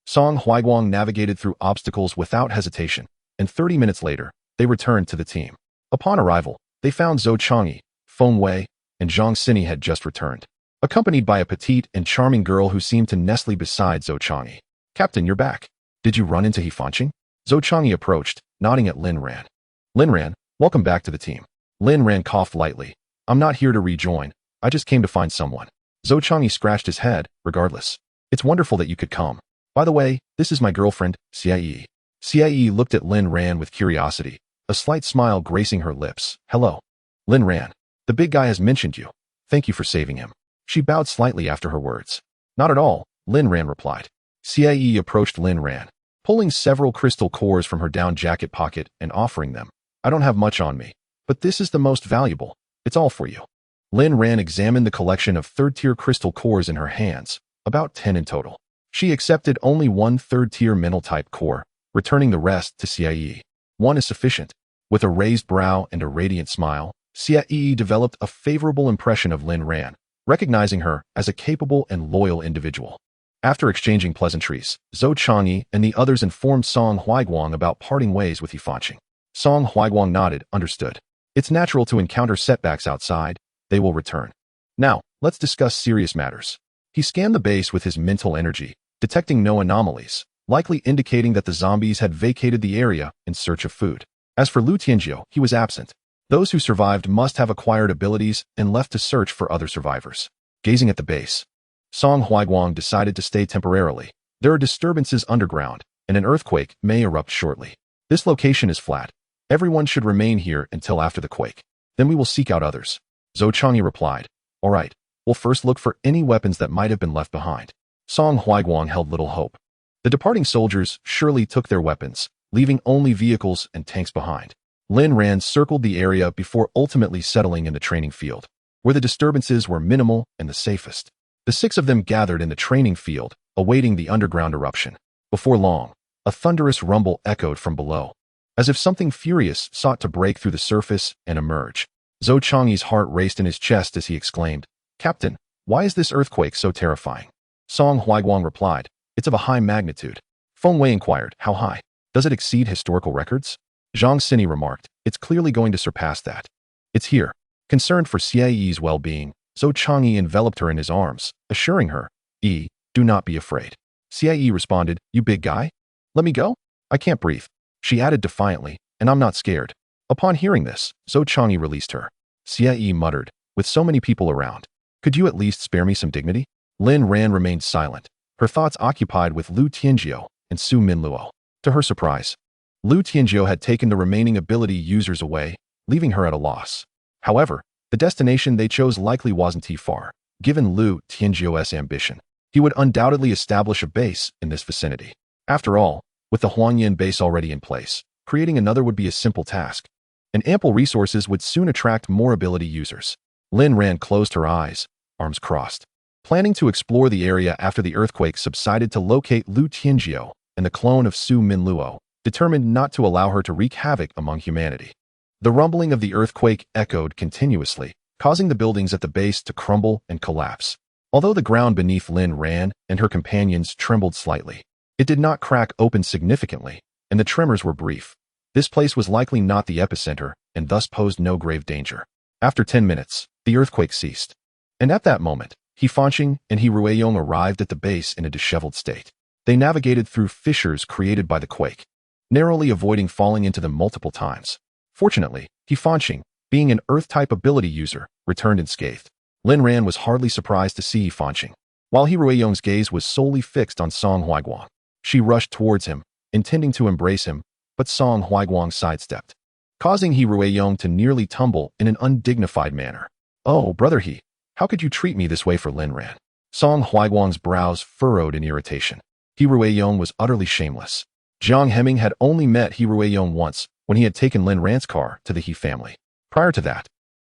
Song Huiguang navigated through obstacles without hesitation, and 30 minutes later, they returned to the team. Upon arrival, they found Zhou Changyi, Feng Wei, and Zhang Xini had just returned, accompanied by a petite and charming girl who seemed to nestle beside Zhou Changyi. "Captain, you're back. Did you run into He Fanqing?" Zhou Changyi approached, nodding at Lin Ran. "Lin Ran, welcome back to the team." Lin Ran coughed lightly. "I'm not here to rejoin. I just came to find someone." Zhou Changyi scratched his head, regardless. "It's wonderful that you could come. By the way, this is my girlfriend, Xie." Xie looked at Lin Ran with curiosity, a slight smile gracing her lips. "Hello. Lin Ran. The big guy has mentioned you. Thank you for saving him." She bowed slightly after her words. "Not at all," Lin Ran replied. Xie approached Lin Ran, pulling several crystal cores from her down jacket pocket and offering them. "I don't have much on me, but this is the most valuable. It's all for you." Lin Ran examined the collection of third-tier crystal cores in her hands, about 10 in total. She accepted only one third-tier mental-type core, returning the rest to Xie. "One is sufficient." With a raised brow and a radiant smile, Xie developed a favorable impression of Lin Ran, recognizing her as a capable and loyal individual. After exchanging pleasantries, Zhou Changyi and the others informed Song Huiguang about parting ways with He Fanqing. Song Huiguang nodded, "Understood. It's natural to encounter setbacks outside. They will return. Now, let's discuss serious matters." He scanned the base with his mental energy, detecting no anomalies, likely indicating that the zombies had vacated the area in search of food. As for Lu Tianjiu, he was absent. Those who survived must have acquired abilities and left to search for other survivors. Gazing at the base, Song Huiguang decided to stay temporarily. There are disturbances underground, and an earthquake may erupt shortly. This location is flat. Everyone should remain here until after the quake. Then we will seek out others. Zhou Changyi replied. "All right, we'll first look for any weapons that might have been left behind." Song Huiguang held little hope. The departing soldiers surely took their weapons, leaving only vehicles and tanks behind. Lin Ran circled the area before ultimately settling in the training field, where the disturbances were minimal and the safest. The 6 of them gathered in the training field, awaiting the underground eruption. Before long, a thunderous rumble echoed from below, as if something furious sought to break through the surface and emerge. Zhou Changyi's heart raced in his chest as he exclaimed, "Captain, why is this earthquake so terrifying?" Song Huiguang replied, "It's of a high magnitude." Feng Wei inquired, "How high? Does it exceed historical records?" Zhang Xini remarked, "It's clearly going to surpass that." "It's here." Concerned for Xie's well-being, Zhou Changyi enveloped her in his arms, assuring her, "Do not be afraid." Xie responded, "You big guy? Let me go? I can't breathe." She added defiantly, "And I'm not scared." Upon hearing this, Zhou Changyi released her. Xie muttered, "With so many people around, could you at least spare me some dignity?" Lin Ran remained silent, her thoughts occupied with Lu Tianjiu and Su Minluo. To her surprise, Lu Tianjiu had taken the remaining ability users away, leaving her at a loss. However, the destination they chose likely wasn't too far. Given Lu Tianjiu's ambition, he would undoubtedly establish a base in this vicinity. After all, with the Huangyan base already in place, creating another would be a simple task, and ample resources would soon attract more ability users. Lin Ran closed her eyes, arms crossed, planning to explore the area after the earthquake subsided to locate Lu Tianjiu and the clone of Su Minluo, determined not to allow her to wreak havoc among humanity. The rumbling of the earthquake echoed continuously, causing the buildings at the base to crumble and collapse. Although the ground beneath Lin Ran and her companions trembled slightly, it did not crack open significantly, and the tremors were brief. This place was likely not the epicenter and thus posed no grave danger. After 10 minutes, the earthquake ceased. And at that moment, He Fanqing and He Ruiyong arrived at the base in a disheveled state. They navigated through fissures created by the quake, narrowly avoiding falling into them multiple times. Fortunately, He Fanqing, being an Earth-type ability user, returned unscathed. Lin Ran was hardly surprised to see He Fanqing, while He Ruiyong's gaze was solely fixed on Song Huaiguang. She rushed towards him, intending to embrace him, but Song Huaiguang sidestepped, causing He Ruiyong to nearly tumble in an undignified manner. "Oh, brother He, how could you treat me this way for Lin Ran?" Song Huaiguang's brows furrowed in irritation. He Ruiyong was utterly shameless. Jiang Hemming had only met He Ruiyong once when he had taken Lin Ran's car to the He family. Prior to that,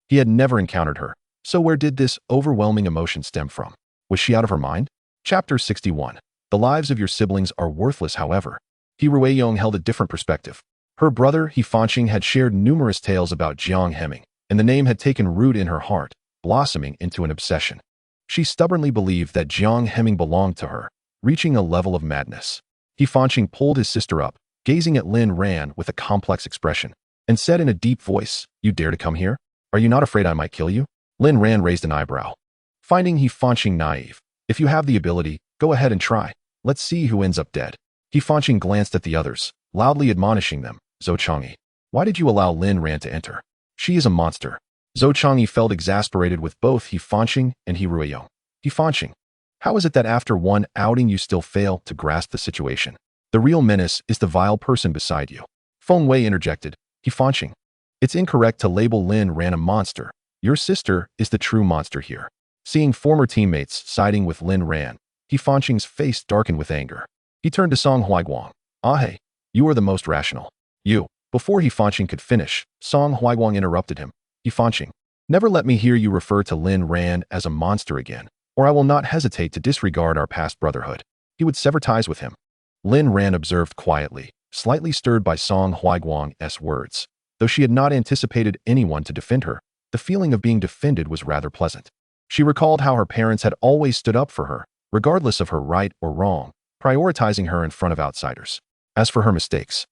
he had never encountered her. So where did this overwhelming emotion stem from? Was she out of her mind? Chapter 61. The lives of your siblings are worthless, however. He Ruiyong held a different perspective. Her brother, He Fanqing, had shared numerous tales about Jiang Hemming, and the name had taken root in her heart, blossoming into an obsession. She stubbornly believed that Jiang Hemming belonged to her, reaching a level of madness. He Fanqing pulled his sister up, gazing at Lin Ran with a complex expression, and said in a deep voice, "You dare to come here? Are you not afraid I might kill you?" Lin Ran raised an eyebrow, finding He Fanqing naive. "If you have the ability, go ahead and try. Let's see who ends up dead." He Fanqing glanced at the others, loudly admonishing them. "Zhou Chang'e, why did you allow Lin Ran to enter? She is a monster." Zhou Chang'e felt exasperated with both He Fanqing and He Ruiyong. "He Fanqing, how is it that after one outing you still fail to grasp the situation? The real menace is the vile person beside you." Feng Wei interjected. "He Fanqing, it's incorrect to label Lin Ran a monster. Your sister is the true monster here." Seeing former teammates siding with Lin Ran, He Fanqing's face darkened with anger. He turned to Song Huaiguang. "Hey, you are the most rational." "You." Before He Fanqing could finish, Song Huaiguang interrupted him. "He Fanqing, never let me hear you refer to Lin Ran as a monster again, or I will not hesitate to disregard our past brotherhood." He would sever ties with him. Lin Ran observed quietly, slightly stirred by Song Huaiguang's words. Though she had not anticipated anyone to defend her, the feeling of being defended was rather pleasant. She recalled how her parents had always stood up for her, regardless of her right or wrong, prioritizing her in front of outsiders. As for her mistakes,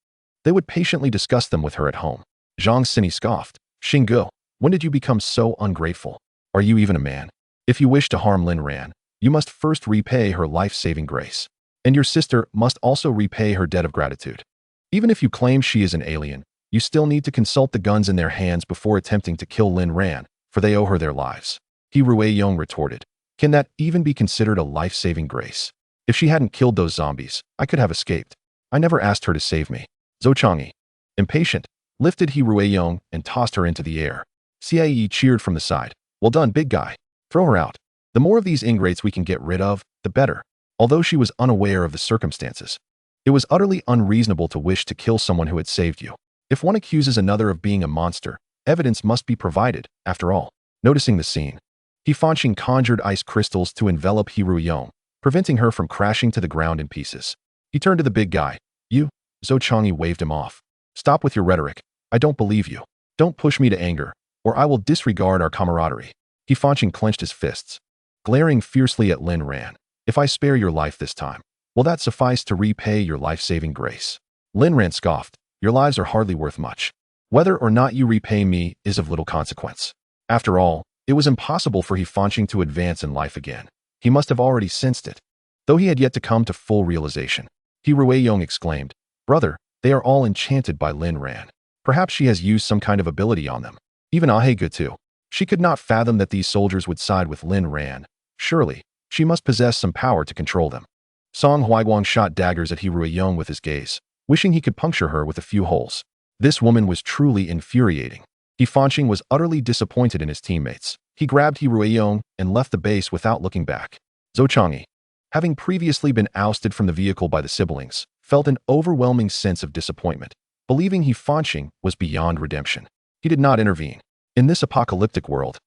they would patiently discuss them with her at home. Zhang Sini scoffed. "Xinggu, when did you become so ungrateful? Are you even a man? If you wish to harm Lin Ran, you must first repay her life-saving grace. And your sister must also repay her debt of gratitude. Even if you claim she is an alien, you still need to consult the guns in their hands before attempting to kill Lin Ran, for they owe her their lives." He Ruiyong retorted. "Can that even be considered a life-saving grace? If she hadn't killed those zombies, I could have escaped. I never asked her to save me." Zhou Chang'e, impatient, lifted He Ruiyong and tossed her into the air. Xie cheered from the side. "Well done, big guy. Throw her out. The more of these ingrates we can get rid of, the better." Although she was unaware of the circumstances, it was utterly unreasonable to wish to kill someone who had saved you. If one accuses another of being a monster, evidence must be provided, after all. Noticing the scene, He Fanqing conjured ice crystals to envelop He Ruiyong, preventing her from crashing to the ground in pieces. He turned to the big guy. "You?" Zhou Chang'e waved him off. "Stop with your rhetoric. I don't believe you. Don't push me to anger, or I will disregard our camaraderie." He Fanqing clenched his fists, glaring fiercely at Lin Ran. "If I spare your life this time, will that suffice to repay your life-saving grace?" Lin Ran scoffed. "Your lives are hardly worth much. Whether or not you repay me is of little consequence." After all, it was impossible for He Fanqing to advance in life again. He must have already sensed it, though he had yet to come to full realization. He Ruiyong exclaimed, "Brother, they are all enchanted by Lin Ran. Perhaps she has used some kind of ability on them." Even Ahege too. She could not fathom that these soldiers would side with Lin Ran. Surely, she must possess some power to control them. Song Huaiguang shot daggers at He Ruiyong with his gaze, wishing he could puncture her with a few holes. This woman was truly infuriating. He Fanqing was utterly disappointed in his teammates. He grabbed He Ruiyong and left the base without looking back. Zhou Chang'e, having previously been ousted from the vehicle by the siblings, felt an overwhelming sense of disappointment, believing He Fanqing was beyond redemption. He did not intervene. In this apocalyptic world,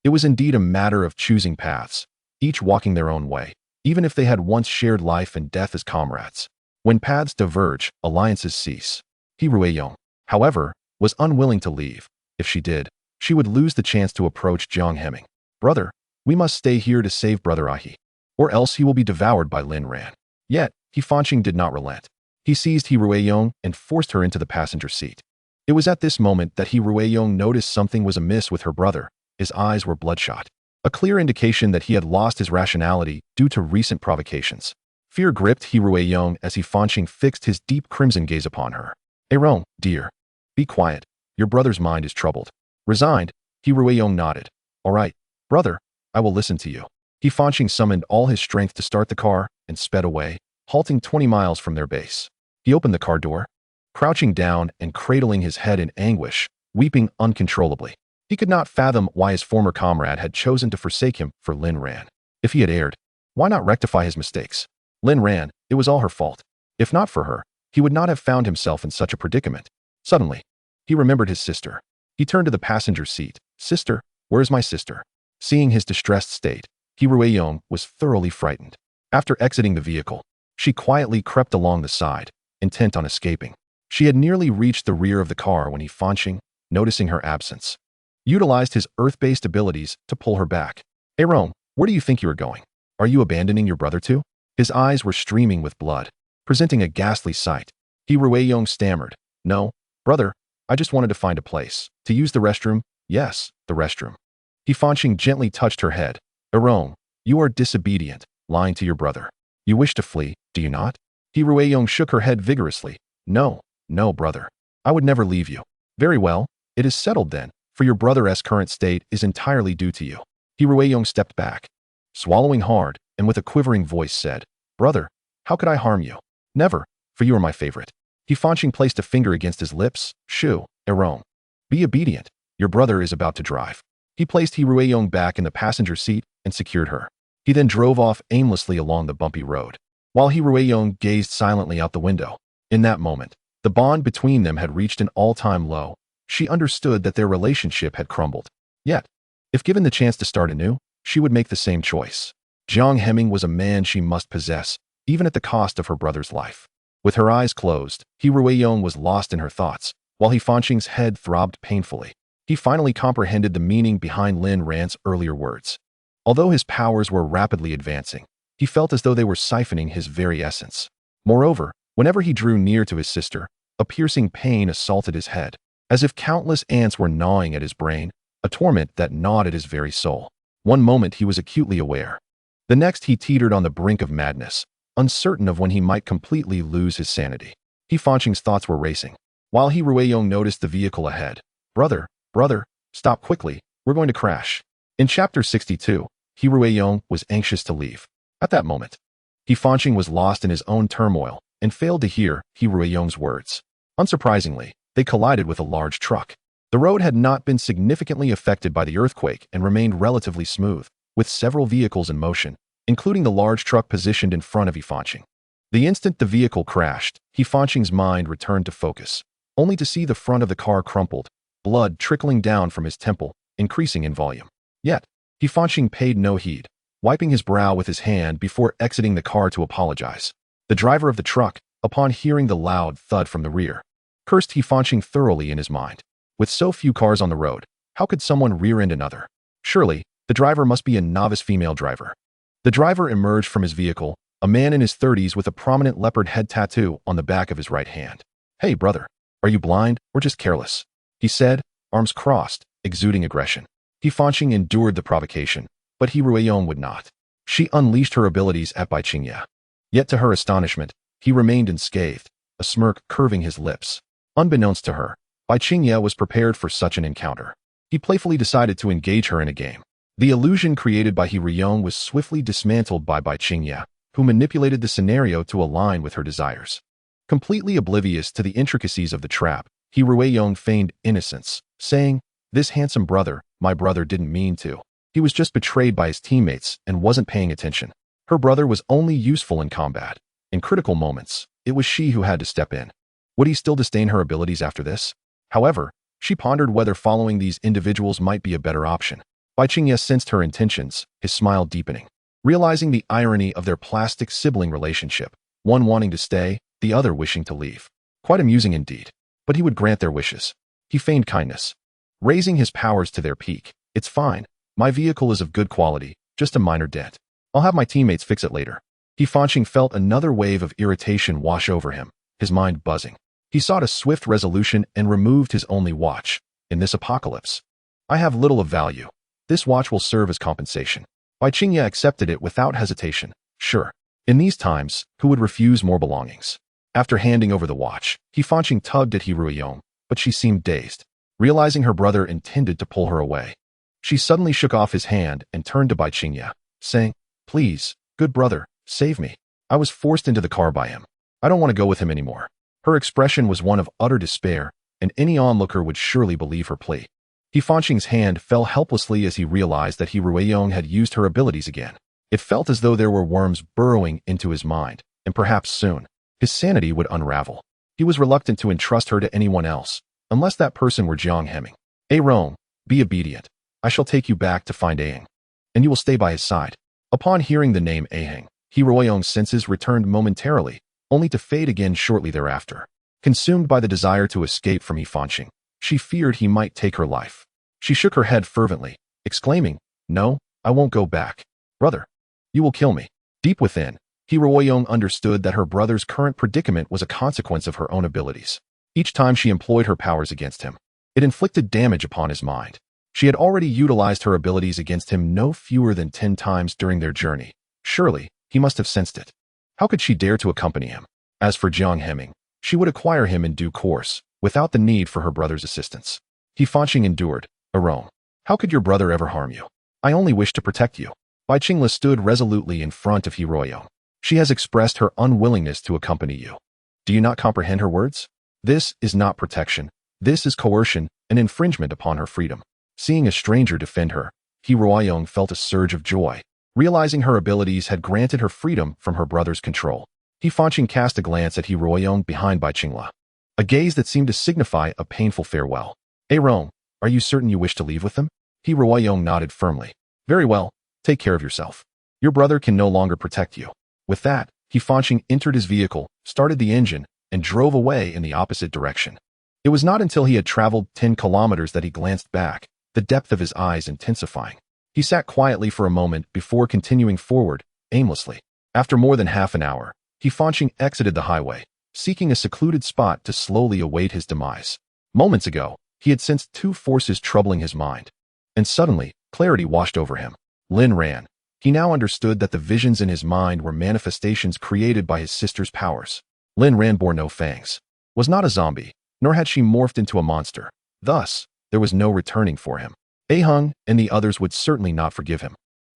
it was indeed a matter of choosing paths, each walking their own way, even if they had once shared life and death as comrades. When paths diverge, alliances cease. He Ruiyong, however, was unwilling to leave. If she did, she would lose the chance to approach Jiang Hemming. "Brother, We must stay here to save Brother Ahi, or else he will be devoured by Lin Ran. Yet, Fanqing did not relent. He seized He Ruiyong and forced her into the passenger seat. It was at this moment that He Ruiyong noticed something was amiss with her brother. His eyes were bloodshot, a clear indication that he had lost his rationality due to recent provocations. Fear gripped He Ruiyong as Fanqing fixed his deep crimson gaze upon her. "Rong, dear. Be quiet. Your brother's mind is troubled." Resigned, He Ruiyong nodded. "All right, brother, I will listen to you." Fanqing summoned all his strength to start the car and sped away, halting 20 miles from their base. He opened the car door, crouching down and cradling his head in anguish, weeping uncontrollably. He could not fathom why his former comrade had chosen to forsake him for Lin Ran. If he had erred, why not rectify his mistakes? Lin Ran, it was all her fault. If not for her, he would not have found himself in such a predicament. Suddenly, he remembered his sister. He turned to the passenger seat. "Sister, where is my sister?" Seeing his distressed state, He Ruiyong was thoroughly frightened. After exiting the vehicle, she quietly crept along the side, intent on escaping. She had nearly reached the rear of the car when Fanqing, noticing her absence, utilized his earth-based abilities to pull her back. "Rong, where do you think you are going? Are you abandoning your brother too?" His eyes were streaming with blood, presenting a ghastly sight. He Ruiyong stammered, "No, brother, I just wanted to find a place. To use the restroom?" "Yes, the restroom." Fanqing gently touched her head. "Rong, you are disobedient, lying to your brother. You wish to flee, do you not?" He Ruiyong shook her head vigorously. "No, no, brother. I would never leave you." "Very well, it is settled then, for your brother's current state is entirely due to you." He Ruiyong stepped back, swallowing hard, and with a quivering voice said, "Brother, how could I harm you?" "Never, for you are my favorite." Fanqing placed a finger against his lips. "Shoo, Rong. Be obedient. Your brother is about to drive." He placed He Ruiyong back in the passenger seat and secured her. He then drove off aimlessly along the bumpy road, while He Ruiyong gazed silently out the window. In that moment, the bond between them had reached an all-time low. She understood that their relationship had crumbled. Yet, if given the chance to start anew, she would make the same choice. Jiang Hemming was a man she must possess, even at the cost of her brother's life. With her eyes closed, He Ruiyong was lost in her thoughts, while Fanqing's head throbbed painfully. He finally comprehended the meaning behind Lin Ran's earlier words. Although his powers were rapidly advancing, he felt as though they were siphoning his very essence. Moreover, whenever he drew near to his sister, a piercing pain assaulted his head, as if countless ants were gnawing at his brain, a torment that gnawed at his very soul. One moment he was acutely aware. The next he teetered on the brink of madness, uncertain of when he might completely lose his sanity. Fanqing's thoughts were racing, while He Ruiyong noticed the vehicle ahead. Brother, stop quickly, we're going to crash." In chapter 62, He Ruiyong was anxious to leave. At that moment, Fanqing was lost in his own turmoil and failed to hear He Ruiyong's words. Unsurprisingly, they collided with a large truck. The road had not been significantly affected by the earthquake and remained relatively smooth, with several vehicles in motion, including the large truck positioned in front of Fanqing. The instant the vehicle crashed, Fanqing's mind returned to focus, only to see the front of the car crumpled, blood trickling down from his temple, increasing in volume. Yet, Fanqing paid no heed, wiping his brow with his hand before exiting the car to apologize. The driver of the truck, upon hearing the loud thud from the rear, cursed Fanqing thoroughly in his mind. With so few cars on the road, how could someone rear-end another? Surely, the driver must be a novice female driver. The driver emerged from his vehicle, a man in his 30s with a prominent leopard head tattoo on the back of his right hand. "Hey, brother, are you blind or just careless?" he said, arms crossed, exuding aggression. Fanqing endured the provocation, but He Ruiyong would not. She unleashed her abilities at Bai Qingye. Yet to her astonishment, he remained unscathed, a smirk curving his lips. Unbeknownst to her, Bai Qingye was prepared for such an encounter. He playfully decided to engage her in a game. The illusion created by He Ruiyong was swiftly dismantled by Bai Qingye, who manipulated the scenario to align with her desires. Completely oblivious to the intricacies of the trap, He Ruiyong feigned innocence, saying, "This handsome brother, my brother didn't mean to. He was just betrayed by his teammates and wasn't paying attention." Her brother was only useful in combat. In critical moments, it was she who had to step in. Would he still disdain her abilities after this? However, she pondered whether following these individuals might be a better option. Bai Qingye sensed her intentions, his smile deepening. Realizing the irony of their plastic sibling relationship, one wanting to stay, the other wishing to leave. Quite amusing indeed. But he would grant their wishes. He feigned kindness, raising his powers to their peak. "It's fine. My vehicle is of good quality, just a minor dent. I'll have my teammates fix it later. Fanqing felt another wave of irritation wash over him, his mind buzzing. He sought a swift resolution and removed his only watch. In this apocalypse, I have little of value. This watch will serve as compensation. Qingye accepted it without hesitation. Sure. In these times, who would refuse more belongings? After handing over the watch, Fanqing tugged at Heruiyong, but she seemed dazed. Realizing her brother intended to pull her away, she suddenly shook off his hand and turned to Qingye, saying, "Please, good brother, save me. I was forced into the car by him. I don't want to go with him anymore." Her expression was one of utter despair, and any onlooker would surely believe her plea. Fanqing's hand fell helplessly as he realized that Heruiyong had used her abilities again. It felt as though there were worms burrowing into his mind, and perhaps soon, his sanity would unravel. He was reluctant to entrust her to anyone else, unless that person were Jiang Hemming. Rong, be obedient. I shall take you back to find Aheng, and you will stay by his side." Upon hearing the name Aheng, Heruiyong's senses returned momentarily, only to fade again shortly thereafter. Consumed by the desire to escape from Fanqing, she feared he might take her life. She shook her head fervently, exclaiming, "No, I won't go back. Brother, you will kill me." Deep within, Heruiyong understood that her brother's current predicament was a consequence of her own abilities. Each time she employed her powers against him, it inflicted damage upon his mind. She had already utilized her abilities against him no fewer than 10 times during their journey. Surely, he must have sensed it. How could she dare to accompany him? As for Jiang Hemming, she would acquire him in due course, without the need for her brother's assistance. Fanqing endured. "Rong, how could your brother ever harm you? I only wish to protect you." Qingye stood resolutely in front of Heruiyong. "She has expressed her unwillingness to accompany you. Do you not comprehend her words? This is not protection. This is coercion, an infringement upon her freedom." Seeing a stranger defend her, Heruiyong felt a surge of joy. Realizing her abilities had granted her freedom from her brother's control, Fanqing cast a glance at Heruiyong behind Qingye, a gaze that seemed to signify a painful farewell. "Rong, are you certain you wish to leave with them?" Heruiyong nodded firmly. "Very well, take care of yourself. Your brother can no longer protect you." With that, Fanqing entered his vehicle, started the engine, and drove away in the opposite direction. It was not until he had traveled 10 kilometers that he glanced back, the depth of his eyes intensifying. He sat quietly for a moment before continuing forward, aimlessly. After more than half an hour, Fanqing exited the highway, seeking a secluded spot to slowly await his demise. Moments ago, he had sensed 2 forces troubling his mind. And suddenly, clarity washed over him. Lin Ran. He now understood that the visions in his mind were manifestations created by his sister's powers. Lin Ran bore no fangs, was not a zombie, nor had she morphed into a monster. Thus, there was no returning for him. Aheng and the others would certainly not forgive him.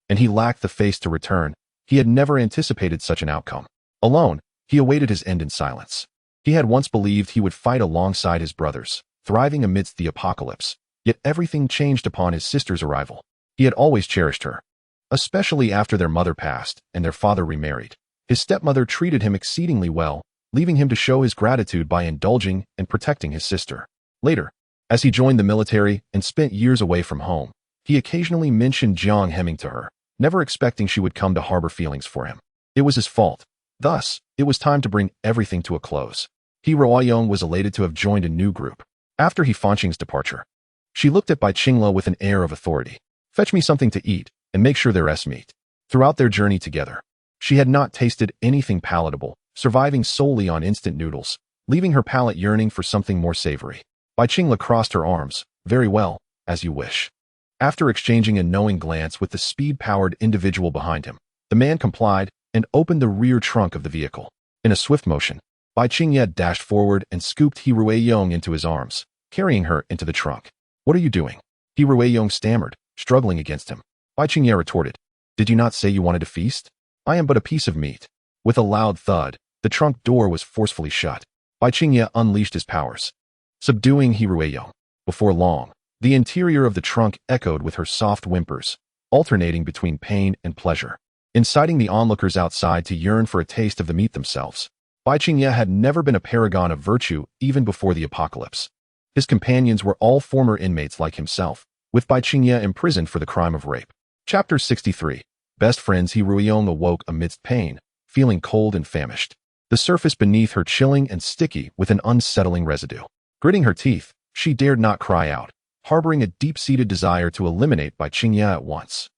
And he lacked the face to return. He had never anticipated such an outcome. Alone, he awaited his end in silence. He had once believed he would fight alongside his brothers, thriving amidst the apocalypse. Yet everything changed upon his sister's arrival. He had always cherished her, especially after their mother passed and their father remarried. His stepmother treated him exceedingly well, leaving him to show his gratitude by indulging and protecting his sister. Later, as he joined the military and spent years away from home, he occasionally mentioned Jiang Hemming to her, never expecting she would come to harbor feelings for him. It was his fault. Thus, it was time to bring everything to a close. Heruiyong was elated to have joined a new group. After Fanqing's departure, she looked at Qingye with an air of authority. "Fetch me something to eat, and make sure there's meat." Throughout their journey together, she had not tasted anything palatable, surviving solely on instant noodles, leaving her palate yearning for something more savory. Qingye crossed her arms. "Very well, as you wish." After exchanging a knowing glance with the speed-powered individual behind him, the man complied and opened the rear trunk of the vehicle. In a swift motion, Qingye dashed forward and scooped Heruiyong into his arms, carrying her into the trunk. "What are you doing?" Heruiyong stammered, struggling against him. Qingye retorted, "Did you not say you wanted to feast? I am but a piece of meat." With a loud thud, the trunk door was forcefully shut. Qingye unleashed his powers, subduing Heruiyong. Before long, the interior of the trunk echoed with her soft whimpers, alternating between pain and pleasure, inciting the onlookers outside to yearn for a taste of the meat themselves. Qingye had never been a paragon of virtue even before the apocalypse. His companions were all former inmates like himself, with Qingye imprisoned for the crime of rape. Chapter 63. Best friends. Heruiyong awoke amidst pain, feeling cold and famished. The surface beneath her chilling and sticky with an unsettling residue. Gritting her teeth, she dared not cry out, harboring a deep-seated desire to eliminate Bai Qingye at once.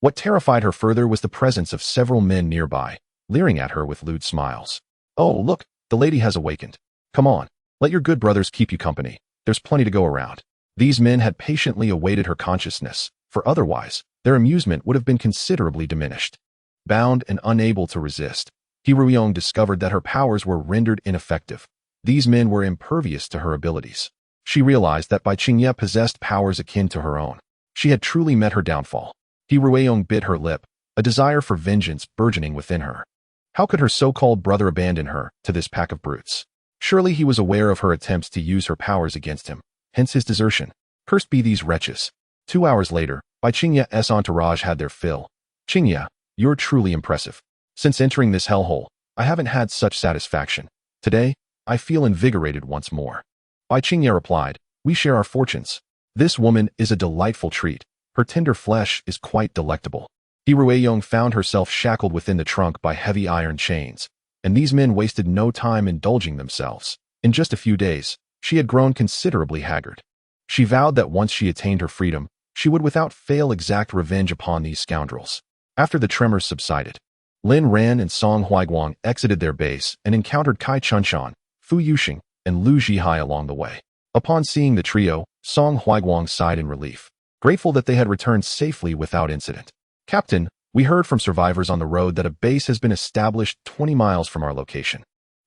What terrified her further was the presence of several men nearby, leering at her with lewd smiles. "Oh, look, the lady has awakened. Come on, let your good brothers keep you company. There's plenty to go around." These men had patiently awaited her consciousness, for otherwise, their amusement would have been considerably diminished. Bound and unable to resist, Hiruyeong discovered that her powers were rendered ineffective. These men were impervious to her abilities. She realized that Bai Qingye possessed powers akin to her own. She had truly met her downfall. Hiruyeong bit her lip, a desire for vengeance burgeoning within her. How could her so-called brother abandon her to this pack of brutes? Surely he was aware of her attempts to use her powers against him, hence his desertion. Cursed be these wretches. 2 hours later, Bai Qingye's entourage had their fill. "Qingye, you're truly impressive. Since entering this hellhole, I haven't had such satisfaction. Today, I feel invigorated once more." Bai Qingye replied, "We share our fortunes. This woman is a delightful treat. Her tender flesh is quite delectable." Hiruyeong found herself shackled within the trunk by heavy iron chains, and these men wasted no time indulging themselves. In just a few days, she had grown considerably haggard. She vowed that once she attained her freedom, she would without fail exact revenge upon these scoundrels. After the tremors subsided, Lin Ran and Song Huaiguang exited their base and encountered Kai Chunshan, Fu Yuxing, and Lu Zhihai along the way. Upon seeing the trio, Song Huaiguang sighed in relief, grateful that they had returned safely without incident. "Captain, we heard from survivors on the road that a base has been established 20 miles from our location,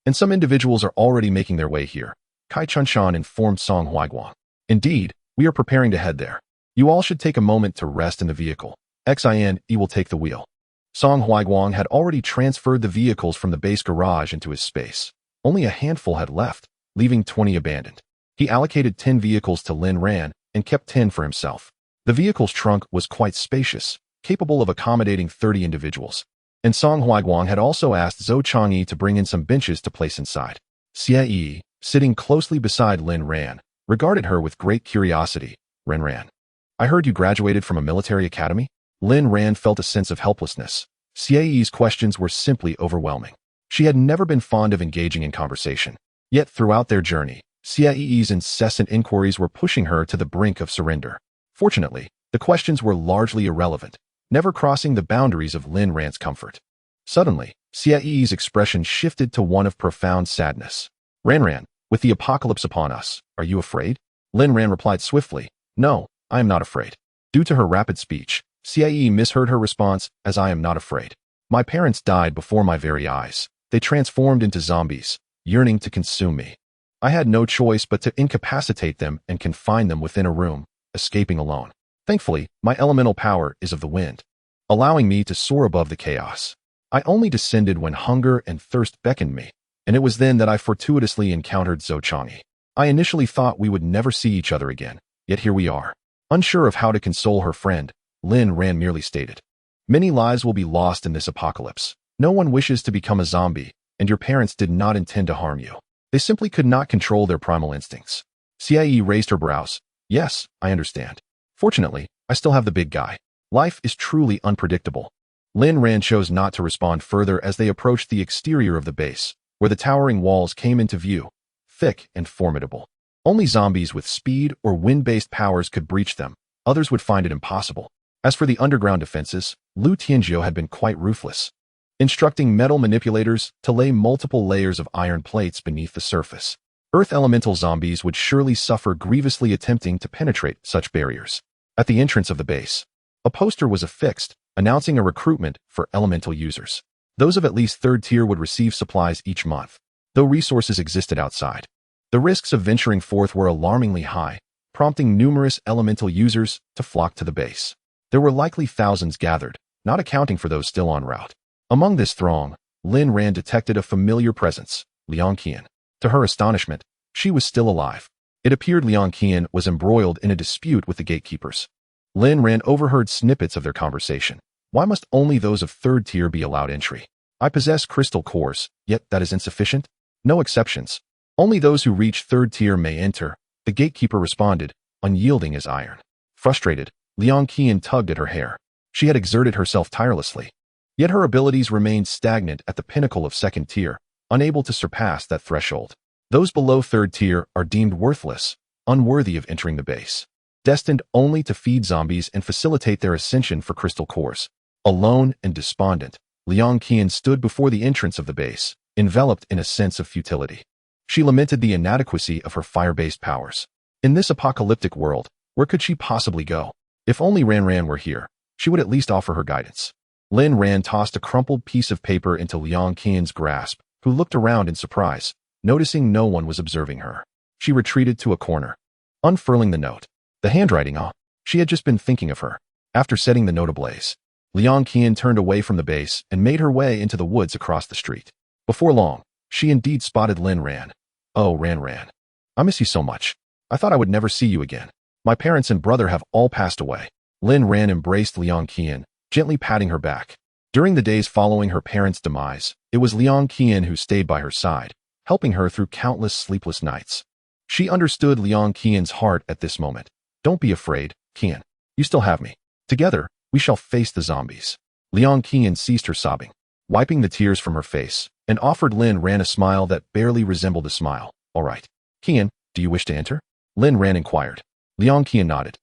and some individuals are already making their way here," Kai Chunshan informed Song Huaiguang. "Indeed, we are preparing to head there. You all should take a moment to rest in the vehicle. Xin will take the wheel." Song Huaiguang had already transferred the vehicles from the base garage into his space. Only a handful had left, leaving 20 abandoned. He allocated 10 vehicles to Lin Ran and kept 10 for himself. The vehicle's trunk was quite spacious, capable of accommodating 30 individuals. And Song Huaiguang had also asked Zhou Changyi to bring in some benches to place inside. Xie Yi, sitting closely beside Lin Ran, regarded her with great curiosity. "Lin Ran, I heard you graduated from a military academy?" Lin Ran felt a sense of helplessness. Xie Yi's questions were simply overwhelming. She had never been fond of engaging in conversation. Yet throughout their journey, Xie Yi's incessant inquiries were pushing her to the brink of surrender. Fortunately, the questions were largely irrelevant, never crossing the boundaries of Lin Ran's comfort. Suddenly, Xie Yi's expression shifted to one of profound sadness. Ran, with the apocalypse upon us, are you afraid?" Lin Ran replied swiftly, "No, I am not afraid." Due to her rapid speech, Xie Yi misheard her response as "I am not afraid. My parents died before my very eyes. They transformed into zombies, yearning to consume me. I had no choice but to incapacitate them and confine them within a room, escaping alone. Thankfully, my elemental power is of the wind, allowing me to soar above the chaos. I only descended when hunger and thirst beckoned me, and it was then that I fortuitously encountered Zhou Changyi. I initially thought we would never see each other again, yet here we are." Unsure of how to console her friend, Lin Ran merely stated, "Many lives will be lost in this apocalypse. No one wishes to become a zombie, and your parents did not intend to harm you. They simply could not control their primal instincts." Xie Yi raised her brows. "Yes, I understand. Fortunately, I still have the big guy. Life is truly unpredictable." Lin Ran chose not to respond further as they approached the exterior of the base, where the towering walls came into view, thick and formidable. Only zombies with speed or wind-based powers could breach them. Others would find it impossible. As for the underground defenses, Lu Tianjiu had been quite ruthless, instructing metal manipulators to lay multiple layers of iron plates beneath the surface. Earth elemental zombies would surely suffer grievously attempting to penetrate such barriers. At the entrance of the base, a poster was affixed, announcing a recruitment for elemental users. Those of at least 3rd tier would receive supplies each month, though resources existed outside. The risks of venturing forth were alarmingly high, prompting numerous elemental users to flock to the base. There were likely thousands gathered, not accounting for those still en route. Among this throng, Lin Ran detected a familiar presence, Liang Qian. To her astonishment, she was still alive. It appeared Liang Qian was embroiled in a dispute with the gatekeepers. Lin Ran overheard snippets of their conversation. "Why must only those of 3rd tier be allowed entry? I possess crystal cores, yet that is insufficient? No exceptions. Only those who reach 3rd tier may enter," the gatekeeper responded, unyielding as iron. Frustrated, Liang Qian tugged at her hair. She had exerted herself tirelessly, yet her abilities remained stagnant at the pinnacle of 2nd tier, unable to surpass that threshold. Those below 3rd tier are deemed worthless, unworthy of entering the base. destined only to feed zombies and facilitate their ascension for crystal cores. Alone and despondent, Liang Qian stood before the entrance of the base, enveloped in a sense of futility. She lamented the inadequacy of her fire-based powers. In this apocalyptic world, where could she possibly go? If only Lin Ran were here, she would at least offer her guidance. Lin Ran tossed a crumpled piece of paper into Liang Qian's grasp, who looked around in surprise, noticing no one was observing her. She retreated to a corner, unfurling the note. The handwriting, she had just been thinking of her. After setting the note ablaze, Liang Qian turned away from the base and made her way into the woods across the street. Before long, she indeed spotted Lin Ran. Oh, Ran. I miss you so much. I thought I would never see you again. My parents and brother have all passed away. Lin Ran embraced Liang Qian, gently patting her back. During the days following her parents' demise, it was Liang Qian who stayed by her side, helping her through countless sleepless nights. She understood Liang Qian's heart at this moment. Don't be afraid, Qian. You still have me. Together, we shall face the zombies. Liang Qian ceased her sobbing, wiping the tears from her face, and offered Lin Ran a smile that barely resembled a smile. All right. Qian, do you wish to enter? Lin Ran inquired. Liang Qian nodded.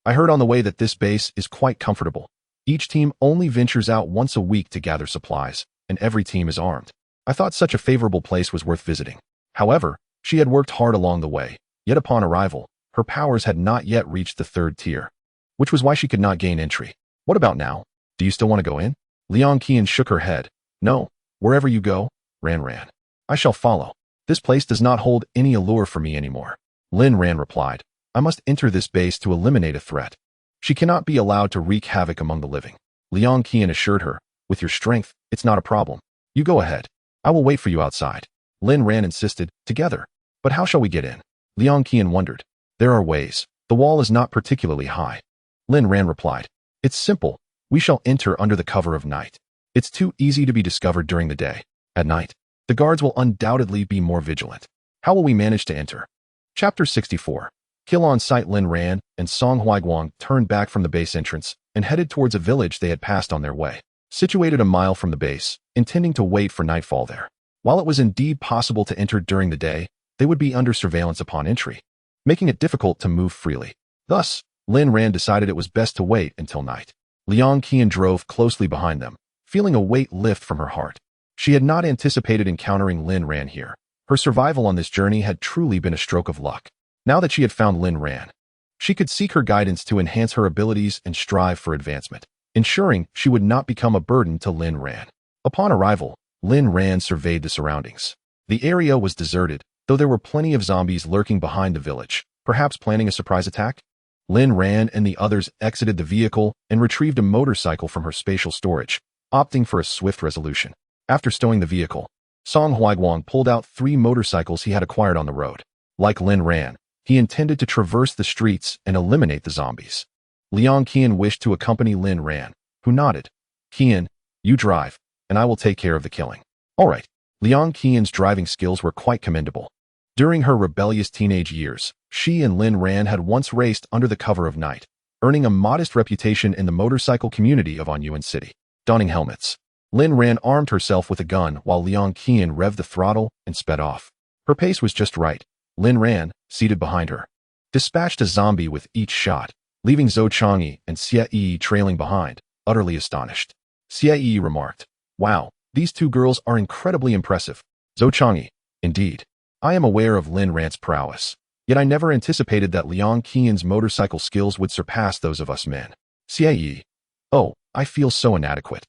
I heard on the way that this base is quite comfortable. Each team only ventures out once a week to gather supplies, and every team is armed. I thought such a favorable place was worth visiting. However, she had worked hard along the way, yet upon arrival, her powers had not yet reached the 3rd tier, which was why she could not gain entry. What about now? Do you still want to go in? Liang Qian shook her head. No, wherever you go, Ran. I shall follow. This place does not hold any allure for me anymore. Lin Ran replied. I must enter this base to eliminate a threat. She cannot be allowed to wreak havoc among the living. Liang Qian assured her. With your strength, it's not a problem. You go ahead. I will wait for you outside. Lin Ran insisted. Together. But how shall we get in? Liang Qian wondered. There are ways. The wall is not particularly high. Lin Ran replied. It's simple. We shall enter under the cover of night. It's too easy to be discovered during the day. At night, the guards will undoubtedly be more vigilant. How will we manage to enter? Chapter 64. Kill on sight. Lin Ran and Song Huaiguang turned back from the base entrance and headed towards a village they had passed on their way, situated a mile from the base, intending to wait for nightfall there. While it was indeed possible to enter during the day, they would be under surveillance upon entry, making it difficult to move freely. Thus, Lin Ran decided it was best to wait until night. Liang Qian drove closely behind them, feeling a weight lift from her heart. She had not anticipated encountering Lin Ran here. Her survival on this journey had truly been a stroke of luck. Now that she had found Lin Ran, she could seek her guidance to enhance her abilities and strive for advancement, ensuring she would not become a burden to Lin Ran. Upon arrival, Lin Ran surveyed the surroundings. The area was deserted, though there were plenty of zombies lurking behind the village, perhaps planning a surprise attack. Lin Ran and the others exited the vehicle and retrieved a motorcycle from her spatial storage, opting for a swift resolution. After stowing the vehicle, Song Huaiguang pulled out 3 motorcycles he had acquired on the road. Like Lin Ran, he intended to traverse the streets and eliminate the zombies. Liang Qian wished to accompany Lin Ran, who nodded. Qian, you drive, and I will take care of the killing. All right. Liang Qian's driving skills were quite commendable. During her rebellious teenage years, she and Lin Ran had once raced under the cover of night, earning a modest reputation in the motorcycle community of Anyuan City. Donning helmets, Lin Ran armed herself with a gun while Liang Qian revved the throttle and sped off. Her pace was just right. Lin Ran, seated behind her, dispatched a zombie with each shot, leaving Zhou Chang'e and Xie Yi trailing behind, utterly astonished. Xie Yi remarked, Wow, these 2 girls are incredibly impressive. Zhou Chang'e, indeed. I am aware of Lin Ran's prowess, yet I never anticipated that Liang Qian's motorcycle skills would surpass those of us men. Xie Yi. Oh, I feel so inadequate.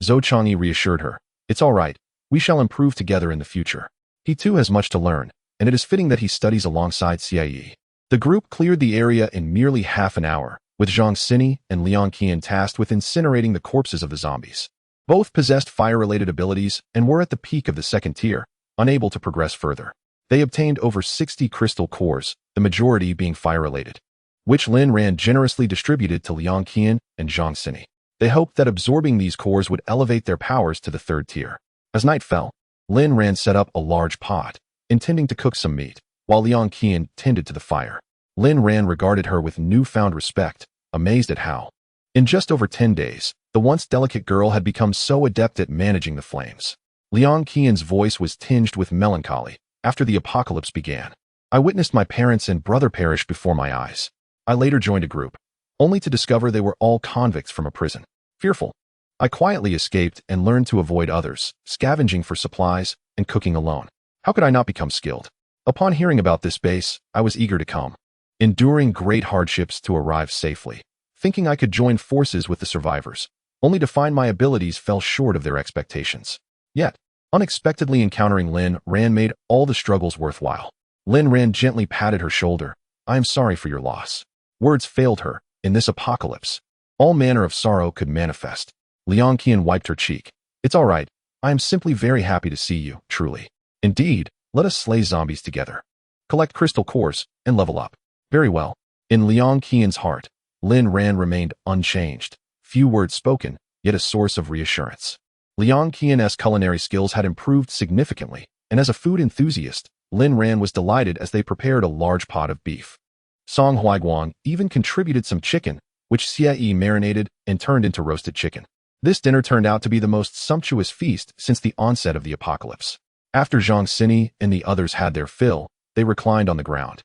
Zhou Chang'e reassured her. It's all right. We shall improve together in the future. He too has much to learn, and it is fitting that he studies alongside Xie Yi. The group cleared the area in merely half an hour, with Zhang Xini and Liang Qian tasked with incinerating the corpses of the zombies. Both possessed fire-related abilities and were at the peak of the 2nd tier, unable to progress further. They obtained over 60 crystal cores, the majority being fire-related, which Lin Ran generously distributed to Liang Qian and Zhang Xini. They hoped that absorbing these cores would elevate their powers to the 3rd tier. As night fell, Lin Ran set up a large pot, intending to cook some meat, while Liang Qian tended to the fire. Lin Ran regarded her with newfound respect, amazed at how, in just over 10 days, the once delicate girl had become so adept at managing the flames. Liang Qian's voice was tinged with melancholy. After the apocalypse began, I witnessed my parents and brother perish before my eyes. I later joined a group, only to discover they were all convicts from a prison. Fearful, I quietly escaped and learned to avoid others, scavenging for supplies and cooking alone. How could I not become skilled? Upon hearing about this base, I was eager to come, enduring great hardships to arrive safely, thinking I could join forces with the survivors, only to find my abilities fell short of their expectations. Yet, unexpectedly encountering Lin Ran made all the struggles worthwhile. Lin Ran gently patted her shoulder. I am sorry for your loss. Words failed her. In this apocalypse, all manner of sorrow could manifest. Liang Qian wiped her cheek. It's all right. I am simply very happy to see you, truly. Indeed, let us slay zombies together. Collect crystal cores and level up. Very well. In Liang Qian's heart, Lin Ran remained unchanged. Few words spoken, yet a source of reassurance. Liang Qian's culinary skills had improved significantly, and as a food enthusiast, Lin Ran was delighted as they prepared a large pot of beef. Song Huaiguang even contributed some chicken, which Xie Yi marinated and turned into roasted chicken. This dinner turned out to be the most sumptuous feast since the onset of the apocalypse. After Zhang Xini and the others had their fill, they reclined on the ground,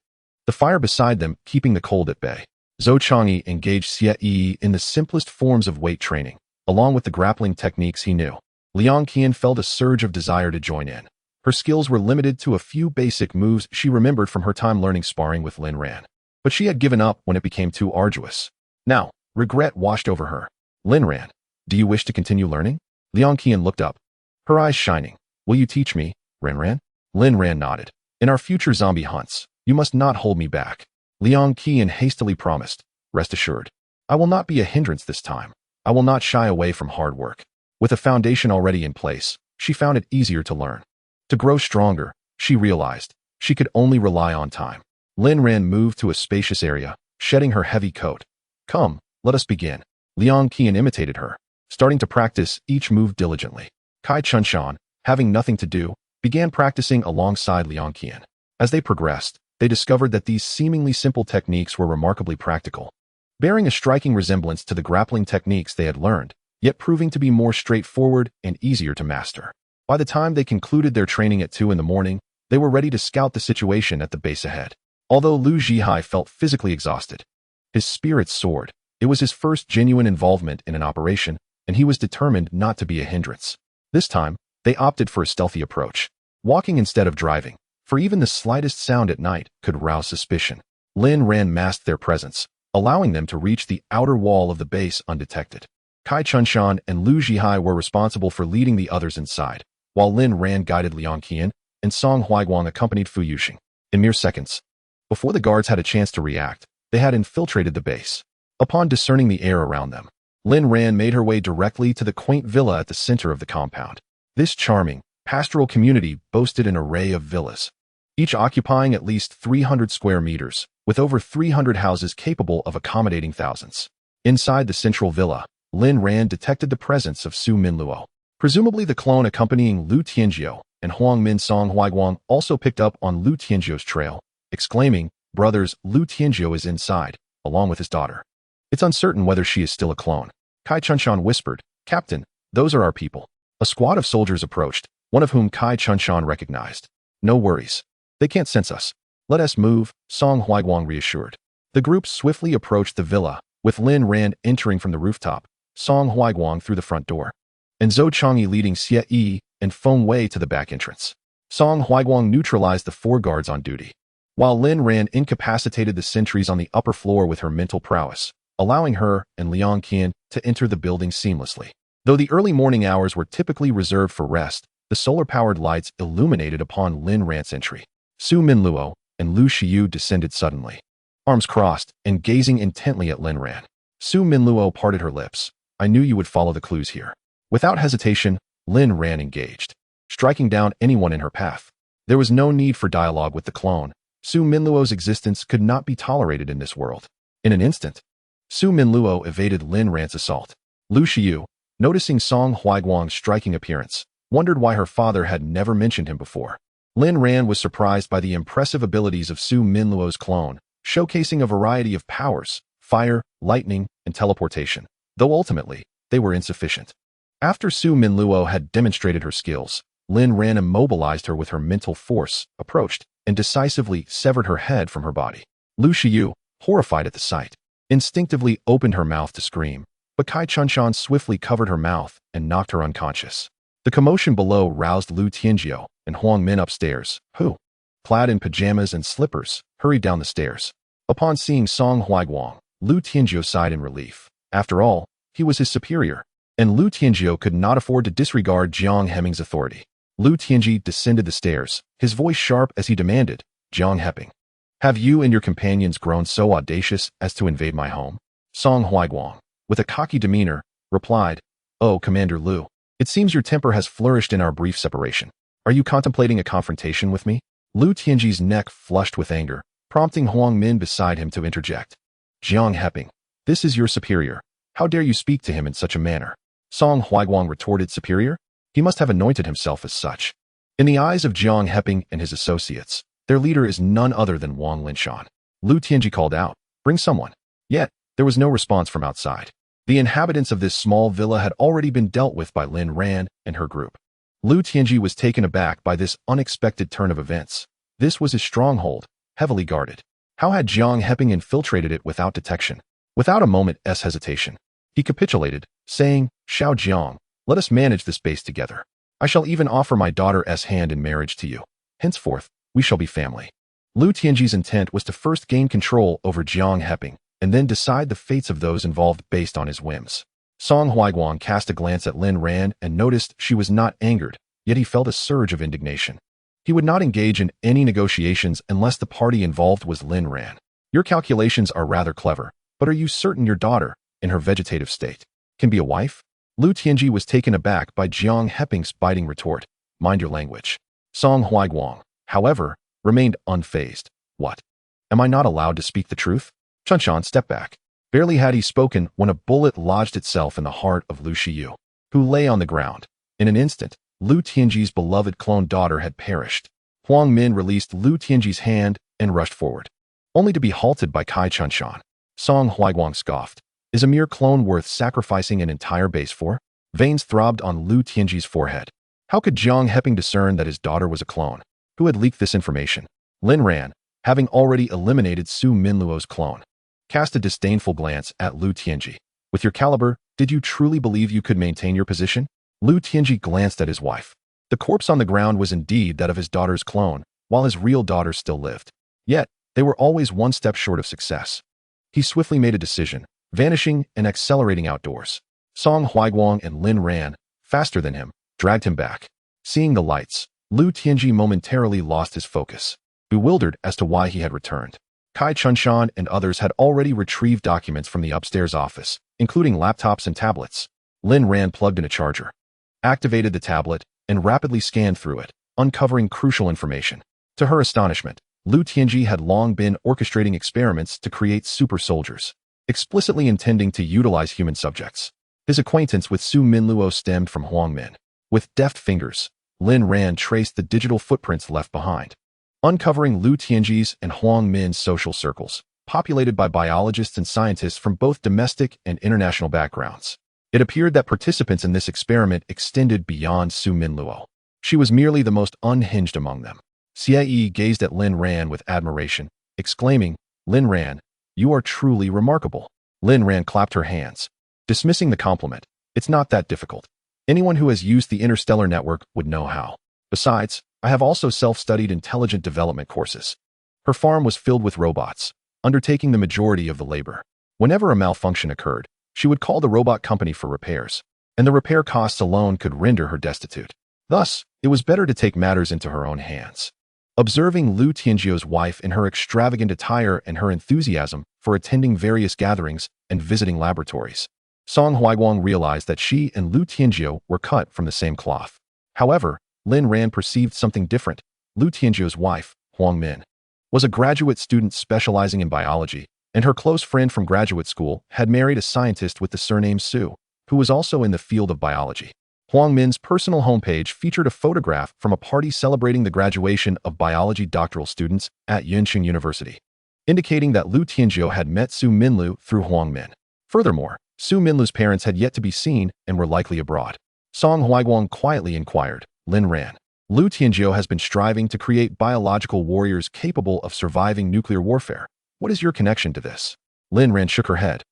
the fire beside them keeping the cold at bay. Zhou Changyi engaged Xie Yi in the simplest forms of weight training, along with the grappling techniques he knew. Liang Qian felt a surge of desire to join in. Her skills were limited to a few basic moves she remembered from her time learning sparring with Lin Ran. But she had given up when it became too arduous. Now, regret washed over her. Lin Ran, do you wish to continue learning? Liang Qian looked up, her eyes shining. Will you teach me, Ran Ran? Lin Ran nodded. In our future zombie hunts, you must not hold me back. Liang Qian hastily promised. Rest assured, I will not be a hindrance this time. I will not shy away from hard work. With a foundation already in place, she found it easier to learn. To grow stronger, she realized she could only rely on time. Lin Ran moved to a spacious area, shedding her heavy coat. Come, let us begin. Liang Qian imitated her, starting to practice each move diligently. Kai Chunshan, having nothing to do, began practicing alongside Liang Qian. As they progressed, they discovered that these seemingly simple techniques were remarkably practical, bearing a striking resemblance to the grappling techniques they had learned, yet proving to be more straightforward and easier to master. By the time they concluded their training at 2 in the morning, they were ready to scout the situation at the base ahead. Although Lu Zhihai felt physically exhausted, his spirits soared. It was his first genuine involvement in an operation, and he was determined not to be a hindrance. This time, they opted for a stealthy approach, walking instead of driving, for even the slightest sound at night could rouse suspicion. Lin Ran masked their presence, allowing them to reach the outer wall of the base undetected. Kai Chunshan and Lu Zhihai were responsible for leading the others inside, while Lin Ran guided Liang Qian, and Song Huaiguang accompanied Fu Yuxing. In mere seconds, before the guards had a chance to react, they had infiltrated the base. Upon discerning the air around them, Lin Ran made her way directly to the quaint villa at the center of the compound. This charming, pastoral community boasted an array of villas, each occupying at least 300 square meters, with over 300 houses capable of accommodating thousands. Inside the central villa, Lin Ran detected the presence of Su Minluo. Presumably the clone accompanying Lu Tianjiu, and Huang Min Song Huaiguang also picked up on Lu Tianjiu's trail, exclaiming, Brothers, Lu Tianjiu is inside, along with his daughter. It's uncertain whether she is still a clone. Kai Chunshan whispered, Captain, those are our people. A squad of soldiers approached, one of whom Kai Chunshan recognized. No worries. They can't sense us. Let us move, Song Huaiguang reassured. The group swiftly approached the villa, with Lin Ran entering from the rooftop, Song Huaiguang through the front door, and Zhou Changyi leading Xie Yi and Feng Wei to the back entrance. Song Huaiguang neutralized the 4 guards on duty, while Lin Ran incapacitated the sentries on the upper floor with her mental prowess, allowing her and Liang Qian to enter the building seamlessly. Though the early morning hours were typically reserved for rest, the solar-powered lights illuminated upon Lin Ran's entry. Su Minluo and Lu Shiyu descended suddenly, arms crossed and gazing intently at Lin Ran. Su Minluo parted her lips. I knew you would follow the clues here. Without hesitation, Lin Ran engaged, striking down anyone in her path. There was no need for dialogue with the clone. Su Minluo's existence could not be tolerated in this world. In an instant, Su Minluo evaded Lin Ran's assault. Lu Shiyu, noticing Song Huaiguang's striking appearance, wondered why her father had never mentioned him before. Lin Ran was surprised by the impressive abilities of Su Minluo's clone, showcasing a variety of powers, fire, lightning, and teleportation, though ultimately, they were insufficient. After Su Minluo had demonstrated her skills, Lin Ran immobilized her with her mental force, approached, and decisively severed her head from her body. Lu Shiyu, horrified at the sight, instinctively opened her mouth to scream, but Kai Chunshan swiftly covered her mouth and knocked her unconscious. The commotion below roused Lu Tianjiu and Huang Min upstairs, who, clad in pajamas and slippers, hurried down the stairs. Upon seeing Song Huaiguang, Lu Tianjiu sighed in relief. After all, he was his superior, and Lu Tianjiu could not afford to disregard Jiang Heming's authority. Lu Tianji descended the stairs, his voice sharp as he demanded, "Jiang Heping, have you and your companions grown so audacious as to invade my home?" Song Huaiguang, with a cocky demeanor, replied, "Oh, Commander Lu, it seems your temper has flourished in our brief separation. Are you contemplating a confrontation with me?" Lu Tianji's neck flushed with anger, prompting Huang Min beside him to interject. "Jiang Heping, this is your superior. How dare you speak to him in such a manner?" Song Huaiguang retorted, "Superior? He must have anointed himself as such." In the eyes of Jiang Heping and his associates, their leader is none other than Wang Linshan. Lu Tianji called out, "Bring someone." Yet, there was no response from outside. The inhabitants of this small villa had already been dealt with by Lin Ran and her group. Lu Tianji was taken aback by this unexpected turn of events. This was his stronghold, heavily guarded. How had Jiang Heping infiltrated it without detection? Without a moment's hesitation, he capitulated, saying, "Xiao Jiang, let us manage this base together. I shall even offer my daughter's hand in marriage to you. Henceforth, we shall be family." Lu Tianji's intent was to first gain control over Jiang Heping, and then decide the fates of those involved based on his whims. Song Huaiguang cast a glance at Lin Ran and noticed she was not angered, yet he felt a surge of indignation. He would not engage in any negotiations unless the party involved was Lin Ran. "Your calculations are rather clever, but are you certain your daughter, in her vegetative state, can be a wife?" Lu Tianji was taken aback by Jiang Heping's biting retort, "Mind your language." Song Huaiguang, however, remained unfazed. "What? Am I not allowed to speak the truth?" Chunshan stepped back. Barely had he spoken when a bullet lodged itself in the heart of Lu Shiyu, who lay on the ground. In an instant, Lu Tianji's beloved clone daughter had perished. Huang Min released Lu Tianji's hand and rushed forward, only to be halted by Kai Chunshan. Song Huaiguang scoffed. "Is a mere clone worth sacrificing an entire base for?" Veins throbbed on Lu Tianji's forehead. How could Jiang Heping discern that his daughter was a clone? Who had leaked this information? Lin Ran, having already eliminated Su Minluo's clone, cast a disdainful glance at Lu Tianji. "With your caliber, did you truly believe you could maintain your position?" Lu Tianji glanced at his wife. The corpse on the ground was indeed that of his daughter's clone, while his real daughter still lived. Yet, they were always one step short of success. He swiftly made a decision, vanishing and accelerating outdoors. Song Huaiguang and Lin Ran, faster than him, dragged him back. Seeing the lights, Lu Tianji momentarily lost his focus, bewildered as to why he had returned. Kai Chunshan and others had already retrieved documents from the upstairs office, including laptops and tablets. Lin Ran plugged in a charger, activated the tablet, and rapidly scanned through it, uncovering crucial information. To her astonishment, Lu Tianji had long been orchestrating experiments to create super soldiers, explicitly intending to utilize human subjects. His acquaintance with Su Minluo stemmed from Huang Min. With deft fingers, Lin Ran traced the digital footprints left behind, uncovering Lu Tianji's and Huang Min's social circles, populated by biologists and scientists from both domestic and international backgrounds. It appeared that participants in this experiment extended beyond Su Minluo. She was merely the most unhinged among them. Xie gazed at Lin Ran with admiration, exclaiming, "Lin Ran, you are truly remarkable." Lin Ran clapped her hands, dismissing the compliment. "It's not that difficult. Anyone who has used the interstellar network would know how. Besides, I have also self-studied intelligent development courses." Her farm was filled with robots, undertaking the majority of the labor. Whenever a malfunction occurred, she would call the robot company for repairs, and the repair costs alone could render her destitute. Thus, it was better to take matters into her own hands. Observing Lu Tianjiu's wife in her extravagant attire and her enthusiasm for attending various gatherings and visiting laboratories, Song Huaiguang realized that she and Lu Tianjiu were cut from the same cloth. However, Lin Ran perceived something different. Lu Tianjiu's wife, Huang Min, was a graduate student specializing in biology, and her close friend from graduate school had married a scientist with the surname Su, who was also in the field of biology. Huang Min's personal homepage featured a photograph from a party celebrating the graduation of biology doctoral students at Yunqing University, indicating that Lu Tianjiu had met Su Minlu through Huang Min. Furthermore, Su Minlu's parents had yet to be seen and were likely abroad. Song Huaiguang quietly inquired, "Lin Ran, Lu Tianjiu has been striving to create biological warriors capable of surviving nuclear warfare. What is your connection to this? Lin Ran shook her head,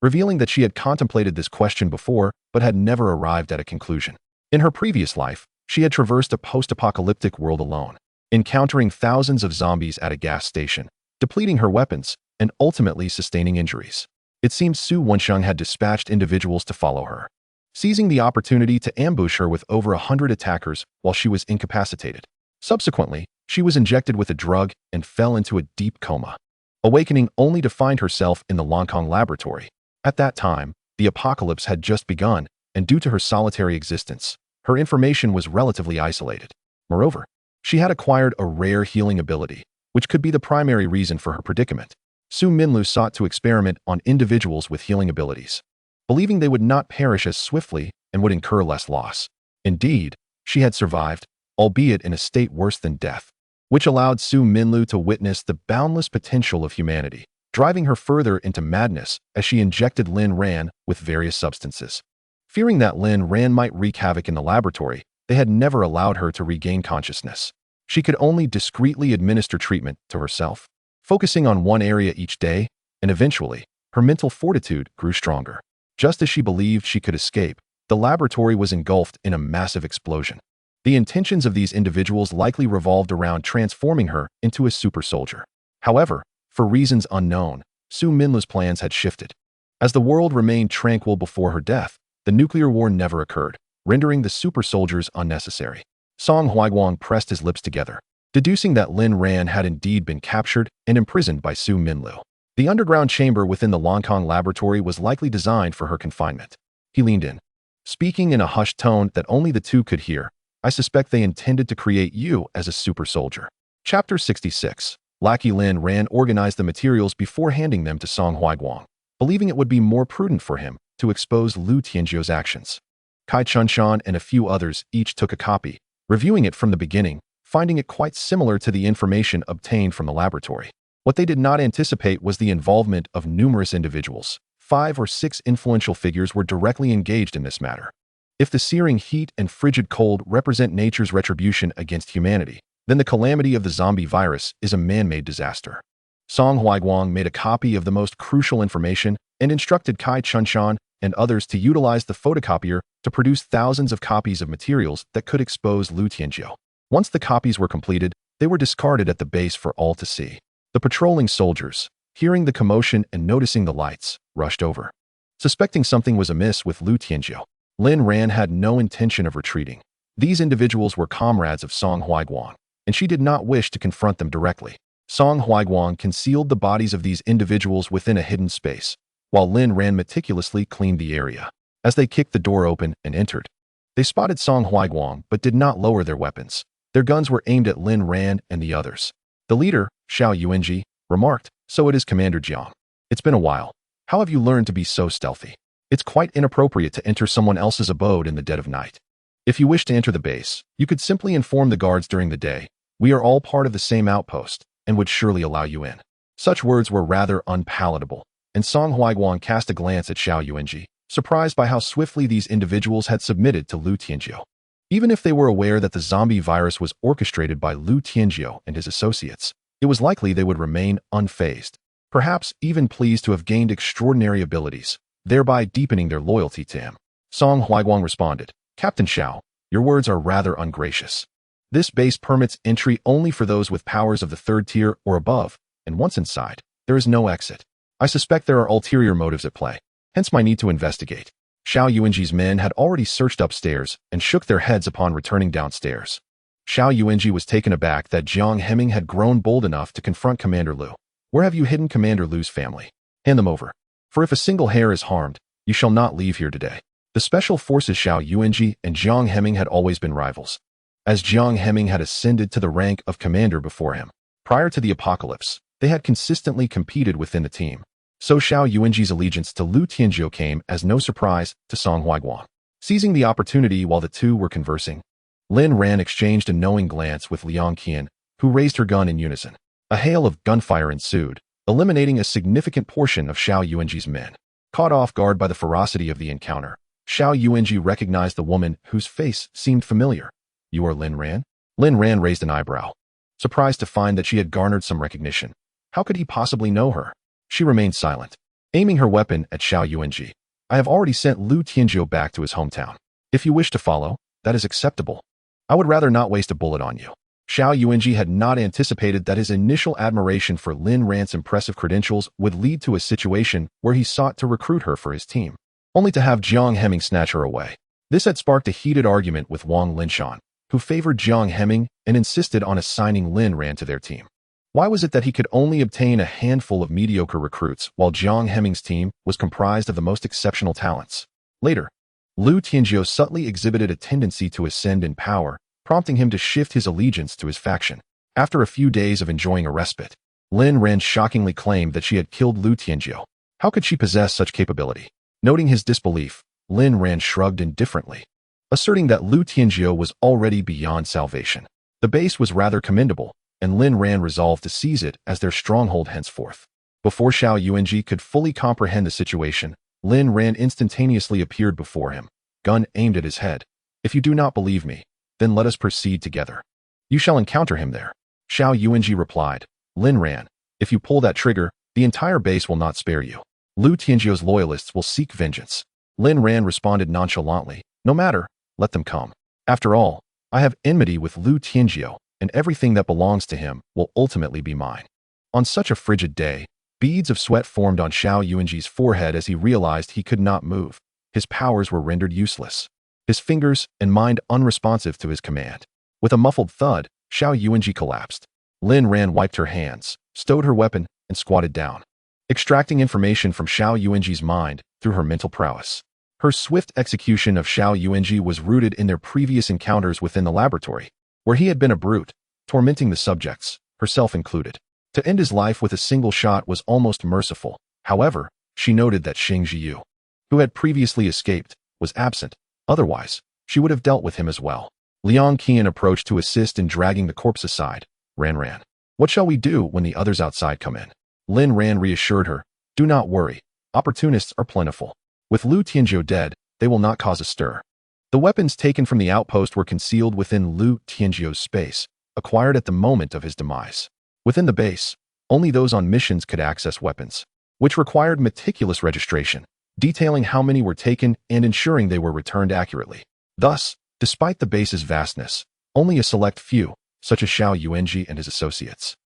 revealing that she had contemplated this question before but had never arrived at a conclusion. In her previous life, she had traversed a post-apocalyptic world alone, encountering thousands of zombies at a gas station, depleting her weapons, and ultimately sustaining injuries. It seemed Su Wensheng had dispatched individuals to follow her, seizing the opportunity to ambush her with over 100 attackers while she was incapacitated. Subsequently, she was injected with a drug and fell into a deep coma, awakening only to find herself in the Langkong laboratory. At that time, the apocalypse had just begun, and due to her solitary existence, her information was relatively isolated. Moreover, she had acquired a rare healing ability, which could be the primary reason for her predicament. Su Minlu sought to experiment on individuals with healing abilities, believing they would not perish as swiftly and would incur less loss. Indeed, she had survived, albeit in a state worse than death, which allowed Su Minlu to witness the boundless potential of humanity, driving her further into madness as she injected Lin Ran with various substances. Fearing that Lin Ran might wreak havoc in the laboratory, they had never allowed her to regain consciousness. She could only discreetly administer treatment to herself, focusing on one area each day, and eventually, her mental fortitude grew stronger. Just as she believed she could escape, the laboratory was engulfed in a massive explosion. The intentions of these individuals likely revolved around transforming her into a super soldier. However, for reasons unknown, Su Minlu's plans had shifted. As the world remained tranquil before her death, the nuclear war never occurred, rendering the super soldiers unnecessary. Song Huiguang pressed his lips together, deducing that Lin Ran had indeed been captured and imprisoned by Su Minlu. The underground chamber within the Langkong laboratory was likely designed for her confinement. He leaned in, speaking in a hushed tone that only the two could hear. I suspect they intended to create you as a super soldier. Chapter 66. Lackey Lin Ran organized the materials before handing them to Song Huiguang, believing it would be more prudent for him to expose Lu Tianjiu's actions. Kai Chunshan and a few others each took a copy, reviewing it from the beginning, finding it quite similar to the information obtained from the laboratory. What they did not anticipate was the involvement of numerous individuals. 5 or 6 influential figures were directly engaged in this matter. If the searing heat and frigid cold represent nature's retribution against humanity, then the calamity of the zombie virus is a man-made disaster. Song Huiguang made a copy of the most crucial information and instructed Kai Chunshan and others to utilize the photocopier to produce thousands of copies of materials that could expose Lu Tianjiu. Once the copies were completed, they were discarded at the base for all to see. The patrolling soldiers, hearing the commotion and noticing the lights, rushed over. Suspecting something was amiss with Lu Tianjiu, Lin Ran had no intention of retreating. These individuals were comrades of Song Huiguang, and she did not wish to confront them directly. Song Huiguang concealed the bodies of these individuals within a hidden space, while Lin Ran meticulously cleaned the area. As they kicked the door open and entered, they spotted Song Huiguang but did not lower their weapons. Their guns were aimed at Lin Ran and the others. The leader, Xiao Yuanji, remarked, "So it is Commander Jiang. It's been a while. How have you learned to be so stealthy? It's quite inappropriate to enter someone else's abode in the dead of night. If you wish to enter the base, you could simply inform the guards during the day. We are all part of the same outpost and would surely allow you in." Such words were rather unpalatable, and Song Huiguang cast a glance at Xiao Yuanji, surprised by how swiftly these individuals had submitted to Lu Tianjiu. Even if they were aware that the zombie virus was orchestrated by Lu Tianjiu and his associates, it was likely they would remain unfazed, perhaps even pleased to have gained extraordinary abilities, thereby deepening their loyalty to him. Song Huiguang responded, "Captain Xiao, your words are rather ungracious. This base permits entry only for those with powers of the 3rd tier or above, and once inside, there is no exit. I suspect there are ulterior motives at play, hence my need to investigate." Xiao Yuanji's men had already searched upstairs and shook their heads upon returning downstairs. Xiao Yuanji was taken aback that Jiang Hemming had grown bold enough to confront Commander Lu. "Where have you hidden Commander Lu's family? Hand them over. For if a single hair is harmed, you shall not leave here today." The Special Forces Xiao Yuanji and Jiang Hemming had always been rivals, as Jiang Hemming had ascended to the rank of commander before him. Prior to the apocalypse, they had consistently competed within the team. So Xiao Yuanji's allegiance to Lu Tianjiu came as no surprise to Song Huiguang. Seizing the opportunity while the two were conversing, Lin Ran exchanged a knowing glance with Liang Qian, who raised her gun in unison. A hail of gunfire ensued, eliminating a significant portion of Xiao Yuanji's men. Caught off guard by the ferocity of the encounter, Xiao Yuanji recognized the woman whose face seemed familiar. "You are Lin Ran?" Lin Ran raised an eyebrow, surprised to find that she had garnered some recognition. How could he possibly know her? She remained silent, aiming her weapon at Xiao Yuanji. I have already sent Lu Tianjiu back to his hometown. If you wish to follow, that is acceptable. I would rather not waste a bullet on you. Xiao Yuanji had not anticipated that his initial admiration for Lin Ran's impressive credentials would lead to a situation where he sought to recruit her for his team, only to have Jiang Hemming snatch her away. This had sparked a heated argument with Wang Linshan, who favored Jiang Hemming and insisted on assigning Lin Ran to their team. Why was it that he could only obtain a handful of mediocre recruits while Jiang Hemming's team was comprised of the most exceptional talents? Later, Lu Tianjiu subtly exhibited a tendency to ascend in power, prompting him to shift his allegiance to his faction. After a few days of enjoying a respite, Lin Ran shockingly claimed that she had killed Lu Tianjiu. How could she possess such capability? Noting his disbelief, Lin Ran shrugged indifferently, asserting that Lu Tianjiu was already beyond salvation. The base was rather commendable, and Lin Ran resolved to seize it as their stronghold henceforth. Before Xiao Yuanji could fully comprehend the situation, Lin Ran instantaneously appeared before him, gun aimed at his head. If you do not believe me, then let us proceed together. You shall encounter him there. Xiao Yuanji replied, Lin Ran, if you pull that trigger, the entire base will not spare you. Lu Tianjiu's loyalists will seek vengeance. Lin Ran responded nonchalantly, no matter, let them come. After all, I have enmity with Lu Tianjiu, and everything that belongs to him will ultimately be mine. On such a frigid day, beads of sweat formed on Xiao Yuanji's forehead as he realized he could not move. His powers were rendered useless, his fingers and mind unresponsive to his command. With a muffled thud, Xiao Yuanji collapsed. Lin Ran wiped her hands, stowed her weapon, and squatted down, extracting information from Xiao Yuanji's mind through her mental prowess. Her swift execution of Xiao Yuanji was rooted in their previous encounters within the laboratory, where he had been a brute, tormenting the subjects, herself included. To end his life with a single shot was almost merciful. However, she noted that Xing Jiyu, who had previously escaped, was absent. Otherwise, she would have dealt with him as well. Liang Qian approached to assist in dragging the corpse aside. Ran. What shall we do when the others outside come in? Lin Ran reassured her, do not worry. Opportunists are plentiful. With Lu Tianjiu dead, they will not cause a stir. The weapons taken from the outpost were concealed within Lu Tianjiu's space, acquired at the moment of his demise. Within the base, only those on missions could access weapons, which required meticulous registration, detailing how many were taken and ensuring they were returned accurately. Thus, despite the base's vastness, only a select few, such as Xiao Yuanji and his associates,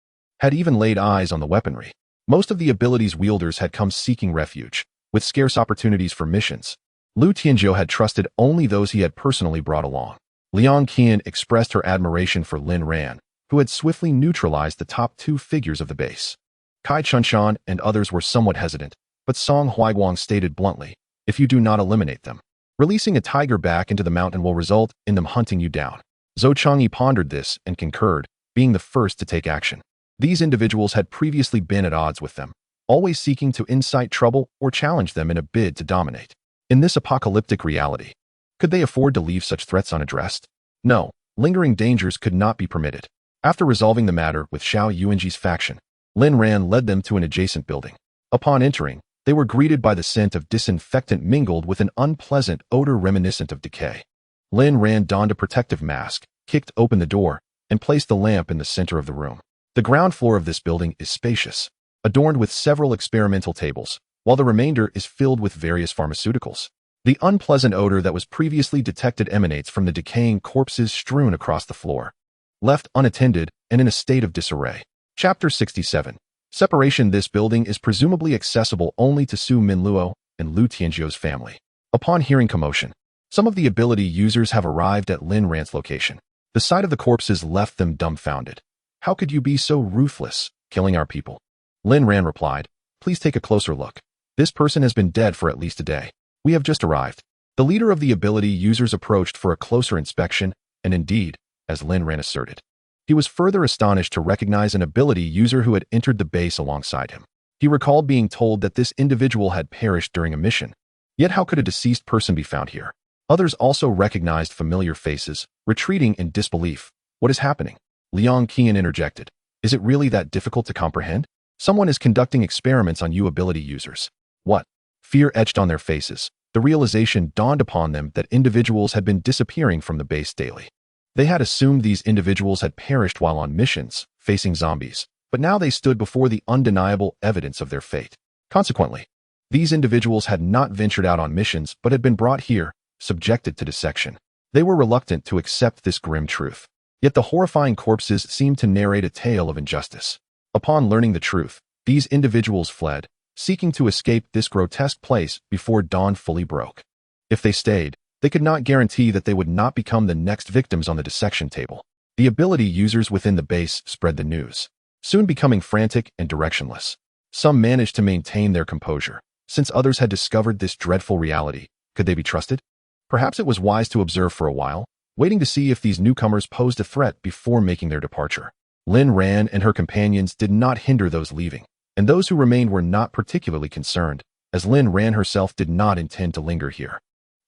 had even laid eyes on the weaponry. Most of the abilities wielders had come seeking refuge, with scarce opportunities for missions. Lu Tianjiu had trusted only those he had personally brought along. Liang Qian expressed her admiration for Lin Ran, who had swiftly neutralized the top two figures of the base. Kai Chunshan and others were somewhat hesitant, but Song Huiguang stated bluntly, if you do not eliminate them, releasing a tiger back into the mountain will result in them hunting you down. Zhou Changyi pondered this and concurred, being the first to take action. These individuals had previously been at odds with them, always seeking to incite trouble or challenge them in a bid to dominate. In this apocalyptic reality, could they afford to leave such threats unaddressed? No, lingering dangers could not be permitted. After resolving the matter with Xiao Yuanji's faction, Lin Ran led them to an adjacent building. Upon entering, they were greeted by the scent of disinfectant mingled with an unpleasant odor reminiscent of decay. Lin Ran donned a protective mask, kicked open the door, and placed the lamp in the center of the room. The ground floor of this building is spacious, adorned with several experimental tables, while the remainder is filled with various pharmaceuticals. The unpleasant odor that was previously detected emanates from the decaying corpses strewn across the floor, left unattended and in a state of disarray. Chapter 67. Separation. This building is presumably accessible only to Su Minluo and Lu Tianjiu's family. Upon hearing commotion, some of the ability users have arrived at Lin Ran's location. The sight of the corpses left them dumbfounded. How could you be so ruthless, killing our people? Lin Ran replied, please take a closer look. This person has been dead for at least a day. We have just arrived. The leader of the ability users approached for a closer inspection, and indeed, as Lin Ran asserted, he was further astonished to recognize an ability user who had entered the base alongside him. He recalled being told that this individual had perished during a mission. Yet how could a deceased person be found here? Others also recognized familiar faces, retreating in disbelief. What is happening? Liang Qian interjected. Is it really that difficult to comprehend? Someone is conducting experiments on you ability users. What? Fear etched on their faces. The realization dawned upon them that individuals had been disappearing from the base daily. They had assumed these individuals had perished while on missions, facing zombies. but now they stood before the undeniable evidence of their fate. Consequently, these individuals had not ventured out on missions but had been brought here, subjected to dissection. They were reluctant to accept this grim truth. Yet the horrifying corpses seemed to narrate a tale of injustice. Upon learning the truth, these individuals fled, seeking to escape this grotesque place before dawn fully broke. If they stayed, they could not guarantee that they would not become the next victims on the dissection table. The ability users within the base spread the news, soon becoming frantic and directionless. Some managed to maintain their composure. Since others had discovered this dreadful reality, could they be trusted? Perhaps it was wise to observe for a while, waiting to see if these newcomers posed a threat before making their departure. Lin Ran and her companions did not hinder those leaving, and those who remained were not particularly concerned, as Lin Ran herself did not intend to linger here.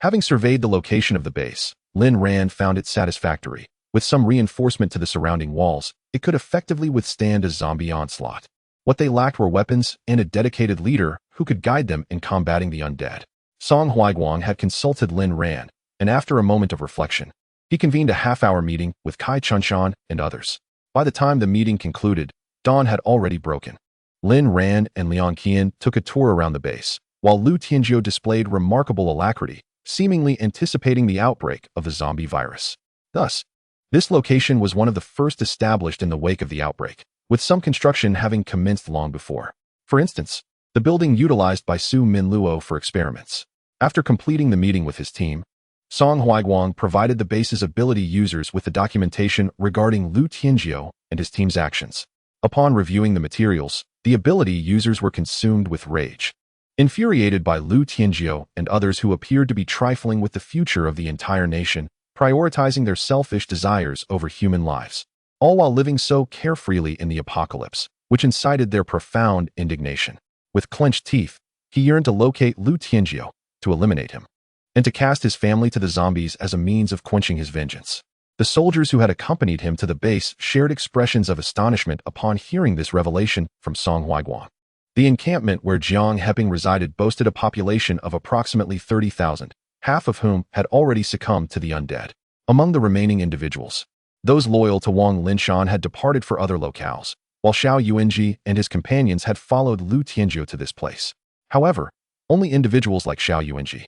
Having surveyed the location of the base, Lin Ran found it satisfactory. With some reinforcement to the surrounding walls, it could effectively withstand a zombie onslaught. What they lacked were weapons and a dedicated leader who could guide them in combating the undead. Song Huaiguang had consulted Lin Ran, and after a moment of reflection, he convened a half-hour meeting with Kai Chunshan and others. By the time the meeting concluded, dawn had already broken. Lin Ran and Liang Qian took a tour around the base, while Lu Tianjiu displayed remarkable alacrity, seemingly anticipating the outbreak of the zombie virus. Thus, this location was one of the first established in the wake of the outbreak, with some construction having commenced long before. For instance, the building utilized by Su Minluo for experiments. After completing the meeting with his team, Song Huaiguang provided the base's ability users with the documentation regarding Lu Tianjiu and his team's actions. Upon reviewing the materials, the ability users were consumed with rage. Infuriated by Lu Tianjiu and others who appeared to be trifling with the future of the entire nation, prioritizing their selfish desires over human lives, all while living so carefreely in the apocalypse, which incited their profound indignation. With clenched teeth, he yearned to locate Lu Tianjiu, to eliminate him, and to cast his family to the zombies as a means of quenching his vengeance. The soldiers who had accompanied him to the base shared expressions of astonishment upon hearing this revelation from Song Huaiguang. The encampment where Jiang Heping resided boasted a population of approximately 30,000, half of whom had already succumbed to the undead. Among the remaining individuals, those loyal to Wang Linshan had departed for other locales, while Xiao Yuanji and his companions had followed Lu Tianjiu to this place. However, only individuals like Xiao Yuanji,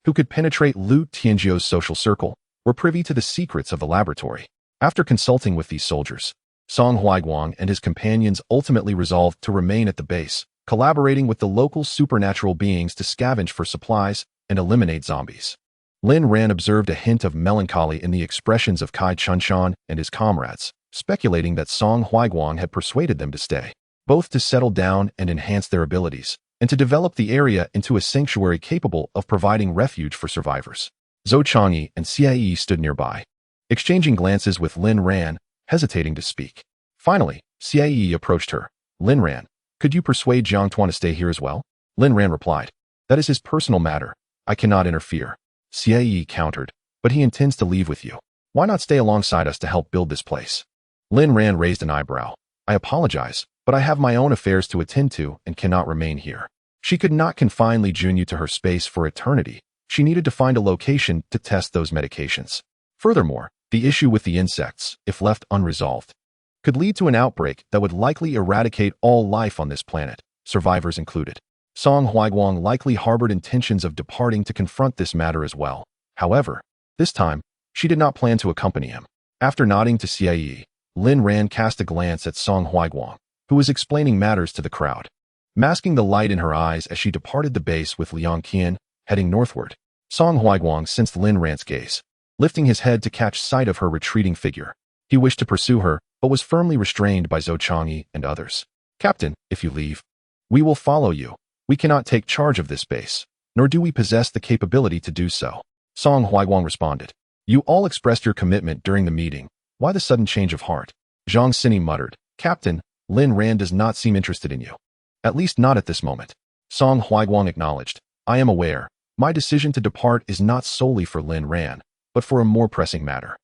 who could penetrate Lu Tianjiu's social circle, were privy to the secrets of the laboratory. After consulting with these soldiers, Song Huaiguang and his companions ultimately resolved to remain at the base, collaborating with the local supernatural beings to scavenge for supplies and eliminate zombies. Lin Ran observed a hint of melancholy in the expressions of Kai Chunshan and his comrades, speculating that Song Huaiguang had persuaded them to stay, both to settle down and enhance their abilities, and to develop the area into a sanctuary capable of providing refuge for survivors. Zhou Changyi and Xie stood nearby, exchanging glances with Lin Ran, hesitating to speak. Finally, Xie approached her. "Lin Ran, could you persuade Jiang Tuan to stay here as well?" Lin Ran replied, "That is his personal matter. I cannot interfere." Xie countered, "But he intends to leave with you. Why not stay alongside us to help build this place?" Lin Ran raised an eyebrow. "I apologize, but I have my own affairs to attend to and cannot remain here." She could not confine Li Junyu to her space for eternity. She needed to find a location to test those medications. Furthermore, the issue with the insects, if left unresolved, could lead to an outbreak that would likely eradicate all life on this planet, survivors included. Song Huaiguang likely harbored intentions of departing to confront this matter as well. However, this time, she did not plan to accompany him. After nodding to Xie, Lin Ran cast a glance at Song Huaiguang, who was explaining matters to the crowd, masking the light in her eyes as she departed the base with Liang Qian, heading northward. Song Huaiguang sensed Lin Ran's gaze, lifting his head to catch sight of her retreating figure. He wished to pursue her, but was firmly restrained by Zhou Changyi and others. "Captain, if you leave, we will follow you. We cannot take charge of this base, nor do we possess the capability to do so." Song Huaiguang responded, "You all expressed your commitment during the meeting. Why the sudden change of heart?" Zhang Sini muttered, "Captain, Lin Ran does not seem interested in you. At least not at this moment." Song Huaiguang acknowledged, "I am aware. My decision to depart is not solely for Lin Ran, but for a more pressing matter."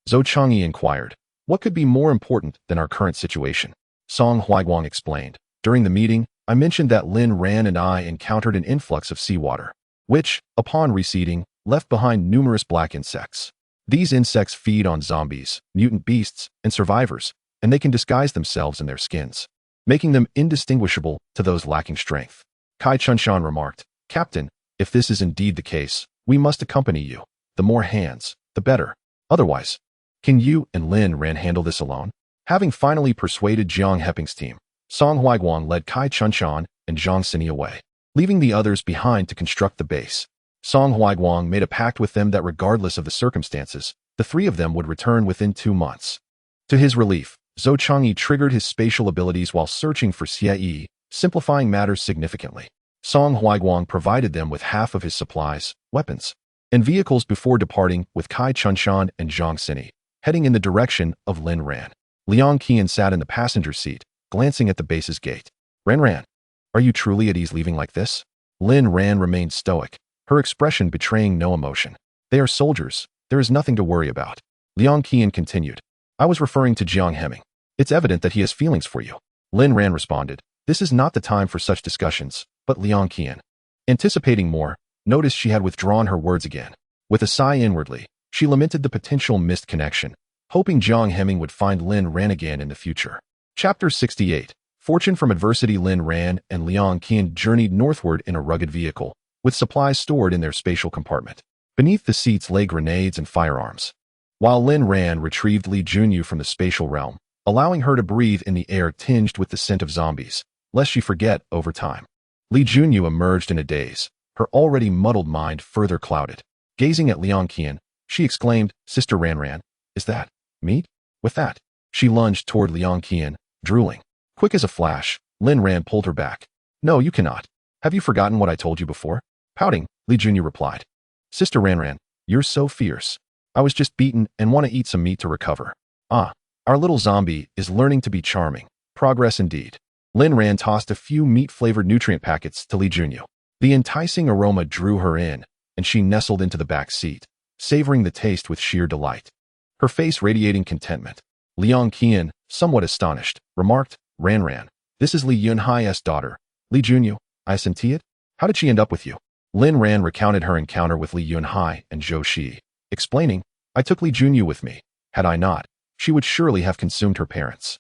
Zhou Changyi inquired, "What could be more important than our current situation?" Song Huaiguang explained, "During the meeting, I mentioned that Lin Ran and I encountered an influx of seawater, which, upon receding, left behind numerous black insects. These insects feed on zombies, mutant beasts, and survivors, and they can disguise themselves in their skins. making them indistinguishable to those lacking strength. Kai Chunshan remarked, "Captain, if this is indeed the case, we must accompany you. The more hands, the better. Otherwise, can you and Lin Ran handle this alone?" Having finally persuaded Jiang Heping's team, Song Huaiguang led Kai Chunshan and Zhang Xini away, leaving the others behind to construct the base. Song Huaiguang made a pact with them that regardless of the circumstances, the three of them would return within 2 months. To his relief, Zhou Changyi triggered his spatial abilities while searching for Xie Yi, simplifying matters significantly. Song Huaiguang provided them with half of his supplies, weapons, and vehicles before departing with Kai Chunshan and Zhang Xini, heading in the direction of Lin Ran. Liang Qian sat in the passenger seat, glancing at the base's gate. Ran, are you truly at ease leaving like this?" Lin Ran remained stoic, her expression betraying no emotion. "They are soldiers. There is nothing to worry about." Liang Qian continued, "I was referring to Jiang Heming. It's evident that he has feelings for you." Lin Ran responded, "This is not the time for such discussions," but Liang Qian, anticipating more, noticed she had withdrawn her words again. With a sigh inwardly, she lamented the potential missed connection, hoping Jiang Heming would find Lin Ran again in the future. Chapter 68. Fortune from Adversity. Lin Ran and Liang Qian journeyed northward in a rugged vehicle, with supplies stored in their spatial compartment. Beneath the seats lay grenades and firearms, while Lin Ran retrieved Li Junyu from the spatial realm, allowing her to breathe in the air tinged with the scent of zombies, lest she forget over time. Li Junyu emerged in a daze, her already muddled mind further clouded. Gazing at Liang Qian, she exclaimed, "Sister Ran, is that meat?" With that, she lunged toward Liang Qian, drooling. Quick as a flash, Lin Ran pulled her back. "No, you cannot. Have you forgotten what I told you before?" Pouting, Li Junyu replied, "Sister Ran, you're so fierce. I was just beaten and want to eat some meat to recover." "Ah, our little zombie is learning to be charming. Progress indeed." Lin Ran tossed a few meat-flavored nutrient packets to Li Junyu. The enticing aroma drew her in, and she nestled into the back seat, savoring the taste with sheer delight, her face radiating contentment. Liang Qian, somewhat astonished, remarked, Ran, this is Li Yunhai's daughter. Li Junyu, I senti it? How did she end up with you?" Lin Ran recounted her encounter with Li Yunhai and Zhou Shi, explaining, "I took Li Junyu with me. Had I not, she would surely have consumed her parents.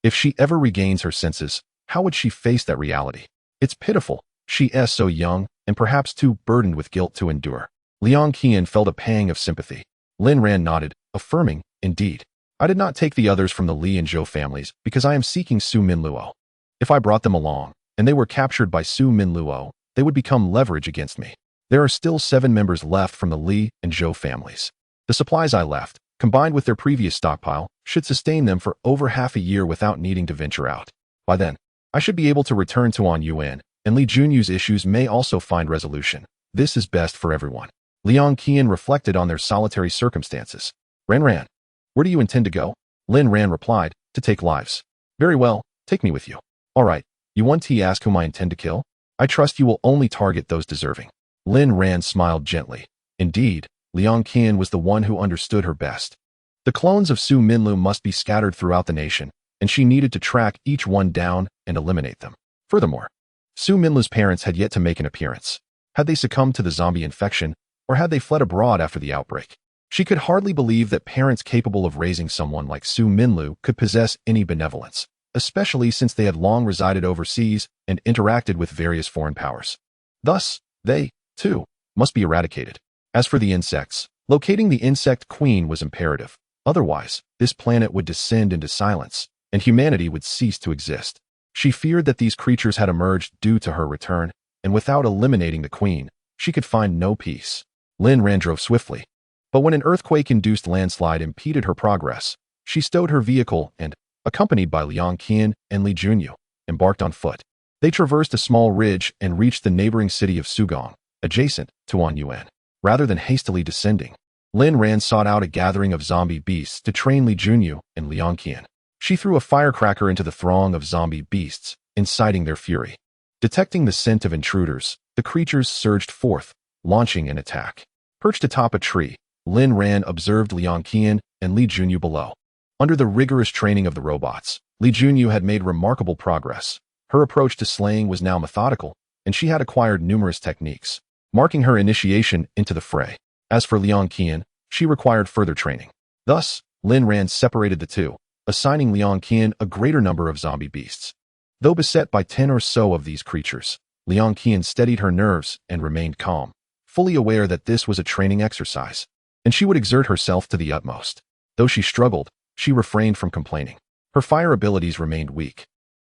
If she ever regains her senses, how would she face that reality? It's pitiful. She is so young, and perhaps too burdened with guilt to endure." Liang Qian felt a pang of sympathy. Lin Ran nodded, affirming, "Indeed. I did not take the others from the Li and Zhou families because I am seeking Su Minluo. If I brought them along, and they were captured by Su Minluo, they would become leverage against me. There are still 7 members left from the Li and Zhou families. The supplies I left, combined with their previous stockpile, should sustain them for over half a year without needing to venture out. By then, I should be able to return to An Yuan, and Li Junyu's issues may also find resolution. This is best for everyone." Liang Qian reflected on their solitary circumstances. Ran, where do you intend to go?" Lin Ran replied, "To take lives." "Very well, take me with you." "All right, you want to ask whom I intend to kill? I trust you will only target those deserving." Lin Ran smiled gently. Indeed, Liang Qian was the one who understood her best. The clones of Su Minlu must be scattered throughout the nation, and she needed to track each one down and eliminate them. Furthermore, Su Minlu's parents had yet to make an appearance. Had they succumbed to the zombie infection, or had they fled abroad after the outbreak? She could hardly believe that parents capable of raising someone like Su Minlu could possess any benevolence, especially since they had long resided overseas and interacted with various foreign powers. Thus, they, too, must be eradicated. As for the insects, locating the insect queen was imperative. Otherwise, this planet would descend into silence, and humanity would cease to exist. She feared that these creatures had emerged due to her return, and without eliminating the queen, she could find no peace. Lin Ran drove swiftly, but when an earthquake-induced landslide impeded her progress, she stowed her vehicle and, accompanied by Liang Qian and Li Junyu, embarked on foot. They traversed a small ridge and reached the neighboring city of Sugong, adjacent to An Yuan. Rather than hastily descending, Lin Ran sought out a gathering of zombie beasts to train Li Junyu and Liang Qian. She threw a firecracker into the throng of zombie beasts, inciting their fury. Detecting the scent of intruders, the creatures surged forth, launching an attack. Perched atop a tree, Lin Ran observed Liang Qian and Li Junyu below. Under the rigorous training of the robots, Li Junyu had made remarkable progress. Her approach to slaying was now methodical, and she had acquired numerous techniques, marking her initiation into the fray. As for Liang Qian, she required further training. Thus, Lin Ran separated the two, assigning Liang Qian a greater number of zombie beasts. Though beset by 10 or so of these creatures, Liang Qian steadied her nerves and remained calm, fully aware that this was a training exercise, and she would exert herself to the utmost. Though she struggled, she refrained from complaining. Her fire abilities remained weak,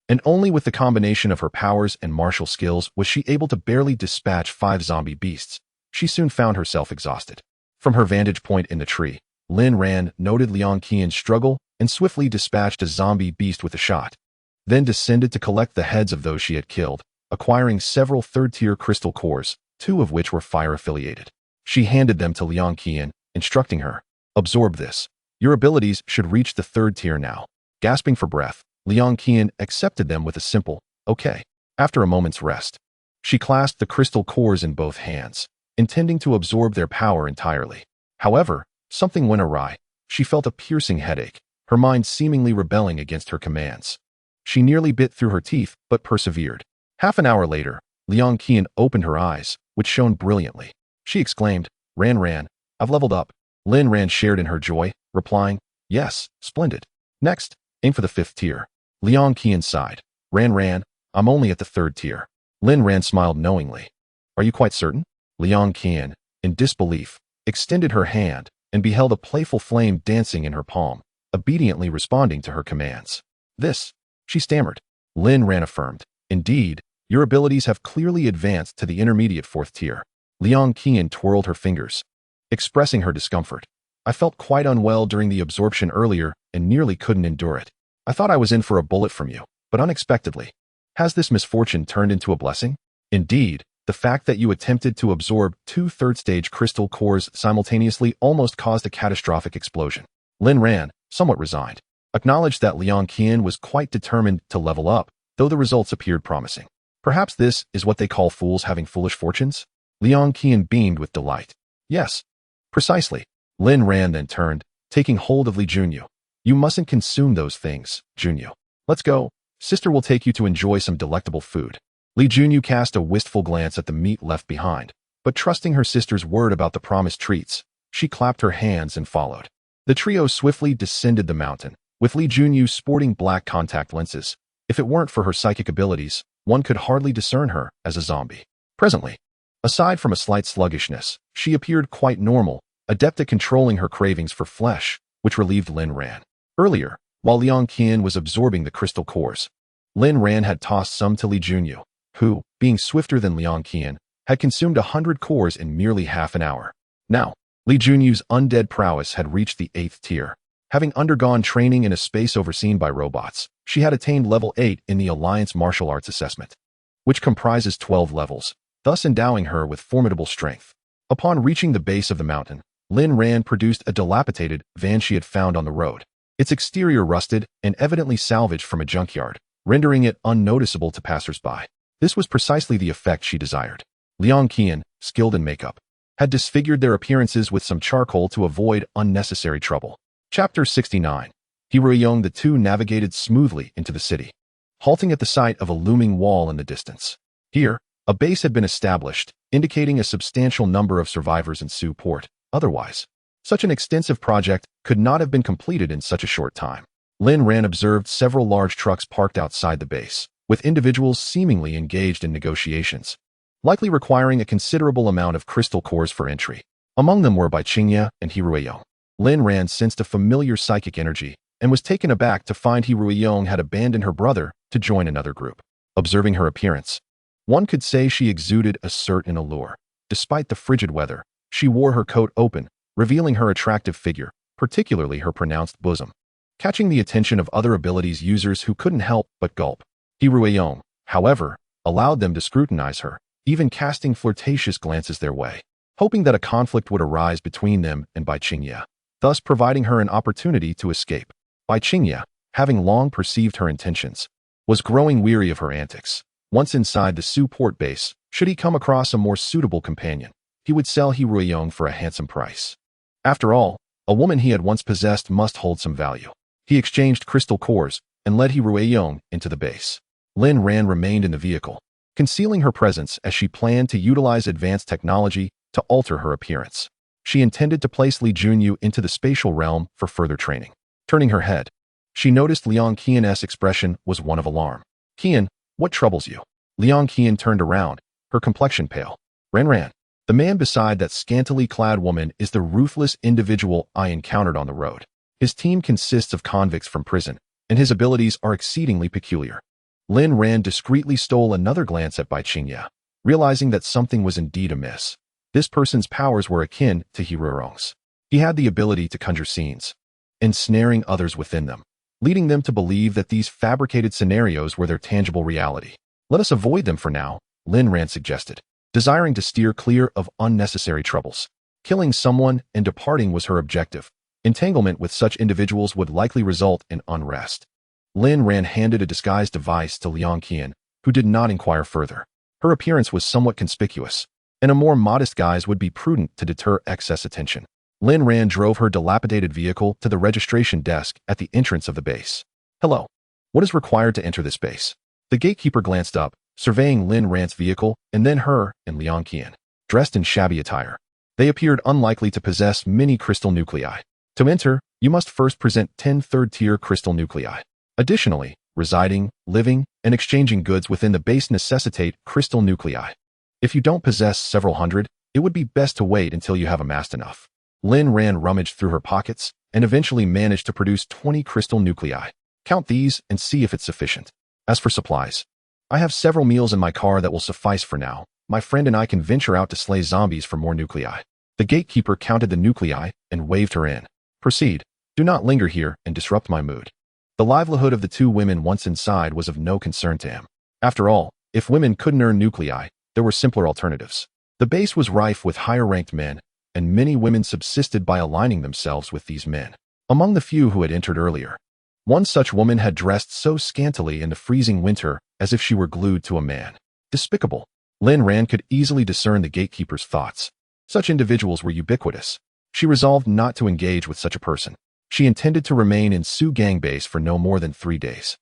and only with the combination of her powers and martial skills was she able to barely dispatch 5 zombie beasts. She soon found herself exhausted. From her vantage point in the tree, Lin Ran noted Liang Qian's struggle and swiftly dispatched a zombie beast with a shot, then descended to collect the heads of those she had killed, acquiring several third-tier crystal cores, 2 of which were fire-affiliated. She handed them to Liang Qian, instructing her, "Absorb this. Your abilities should reach the 3rd tier now." Gasping for breath, Liang Qian accepted them with a simple, "Okay." After a moment's rest, she clasped the crystal cores in both hands, intending to absorb their power entirely. However, something went awry. She felt a piercing headache, her mind seemingly rebelling against her commands. She nearly bit through her teeth, but persevered. Half an hour later, Liang Qian opened her eyes, which shone brilliantly. She exclaimed, Ran, I've leveled up." Lin Ran shared in her joy, replying, "Yes, splendid. Next, aim for the 5th tier." Liang Qian sighed. Ran, I'm only at the 3rd tier." Lin Ran smiled knowingly. "Are you quite certain?" Liang Qian, in disbelief, extended her hand and beheld a playful flame dancing in her palm, obediently responding to her commands. "This," she stammered. Lin Ran affirmed, "Indeed, your abilities have clearly advanced to the intermediate 4th tier." Liang Qian twirled her fingers, expressing her discomfort. "I felt quite unwell during the absorption earlier and nearly couldn't endure it. I thought I was in for a bullet from you, but unexpectedly. Has this misfortune turned into a blessing? Indeed, the fact that you attempted to absorb 2 third-stage crystal cores simultaneously almost caused a catastrophic explosion." Lin Ran, somewhat resigned, acknowledged that Liang Qian was quite determined to level up, though the results appeared promising. "Perhaps this is what they call fools having foolish fortunes?" Liang Qian beamed with delight. "Yes, precisely." Lin Ran then turned, taking hold of Li Junyu. "You mustn't consume those things, Junyu. Let's go. Sister will take you to enjoy some delectable food." Li Junyu cast a wistful glance at the meat left behind, but trusting her sister's word about the promised treats, she clapped her hands and followed. The trio swiftly descended the mountain, with Li Junyu sporting black contact lenses. If it weren't for her psychic abilities, one could hardly discern her as a zombie. Presently, aside from a slight sluggishness, she appeared quite normal, adept at controlling her cravings for flesh, which relieved Lin Ran. Earlier, while Liang Qian was absorbing the crystal cores, Lin Ran had tossed some to Li Junyu, who, being swifter than Liang Qian, had consumed 100 cores in merely half an hour. Now, Li Junyu's undead prowess had reached the 8th tier. Having undergone training in a space overseen by robots, she had attained level 8 in the Alliance Martial Arts Assessment, which comprises 12 levels, thus endowing her with formidable strength. Upon reaching the base of the mountain, Lin Ran produced a dilapidated van she had found on the road. Its exterior rusted and evidently salvaged from a junkyard, rendering it unnoticeable to passers-by. This was precisely the effect she desired. Liang Qian, skilled in makeup, had disfigured their appearances with some charcoal to avoid unnecessary trouble. Chapter 69. Hiruyong. The two navigated smoothly into the city, halting at the sight of a looming wall in the distance. Here, a base had been established, indicating a substantial number of survivors in Sioux Port. Otherwise, such an extensive project could not have been completed in such a short time. Lin Ran observed several large trucks parked outside the base, with individuals seemingly engaged in negotiations, likely requiring a considerable amount of crystal cores for entry. Among them were Bai Qingya and Hiruyong. Lin Ran sensed a familiar psychic energy and was taken aback to find Hiruyong had abandoned her brother to join another group. Observing her appearance, one could say she exuded a certain allure. Despite the frigid weather, she wore her coat open, revealing her attractive figure, particularly her pronounced bosom, catching the attention of other abilities users who couldn't help but gulp. Hiruyong, however, allowed them to scrutinize her, even casting flirtatious glances their way, hoping that a conflict would arise between them and Bai Qingya, thus providing her an opportunity to escape. Bai Qingya, having long perceived her intentions, was growing weary of her antics. Once inside the Sioux Port base, should he come across a more suitable companion, he would sell Hiruyong for a handsome price. After all, a woman he had once possessed must hold some value. He exchanged crystal cores and led Hiruyong into the base. Lin Ran remained in the vehicle, concealing her presence as she planned to utilize advanced technology to alter her appearance. She intended to place Li Junyu into the spatial realm for further training. Turning her head, she noticed Liang Qian's expression was one of alarm. Qian, what troubles you? Liang Qian turned around, her complexion pale. Lin Ran. The man beside that scantily clad woman is the ruthless individual I encountered on the road. His team consists of convicts from prison, and his abilities are exceedingly peculiar. Lin Ran discreetly stole another glance at Bai Qingya, realizing that something was indeed amiss. This person's powers were akin to Hirurong's. He had the ability to conjure scenes, ensnaring others within them, leading them to believe that these fabricated scenarios were their tangible reality. Let us avoid them for now, Lin Ran suggested, desiring to steer clear of unnecessary troubles. Killing someone and departing was her objective. Entanglement with such individuals would likely result in unrest. Lin Ran handed a disguise device to Liang Qian, who did not inquire further. Her appearance was somewhat conspicuous, and a more modest guise would be prudent to deter excess attention. Lin Ran drove her dilapidated vehicle to the registration desk at the entrance of the base. Hello. What is required to enter this base? The gatekeeper glanced up, surveying Lin Ran's vehicle, and then her and Liang Qian, dressed in shabby attire. They appeared unlikely to possess many crystal nuclei. To enter, you must first present 10 third-tier crystal nuclei. Additionally, residing, living, and exchanging goods within the base necessitate crystal nuclei. If you don't possess several hundred, it would be best to wait until you have amassed enough. Lin Ran rummaged through her pockets and eventually managed to produce 20 crystal nuclei. Count these and see if it's sufficient. As for supplies, I have several meals in my car that will suffice for now. My friend and I can venture out to slay zombies for more nuclei. The gatekeeper counted the nuclei and waved her in. Proceed. Do not linger here and disrupt my mood. The livelihood of the two women once inside was of no concern to him. After all, if women couldn't earn nuclei, there were simpler alternatives. The base was rife with higher-ranked men, and many women subsisted by aligning themselves with these men. Among the few who had entered earlier, one such woman had dressed so scantily in the freezing winter as if she were glued to a man. Despicable. Lin Ran could easily discern the gatekeeper's thoughts. Such individuals were ubiquitous. She resolved not to engage with such a person. She intended to remain in Su Gang base for no more than 3 days.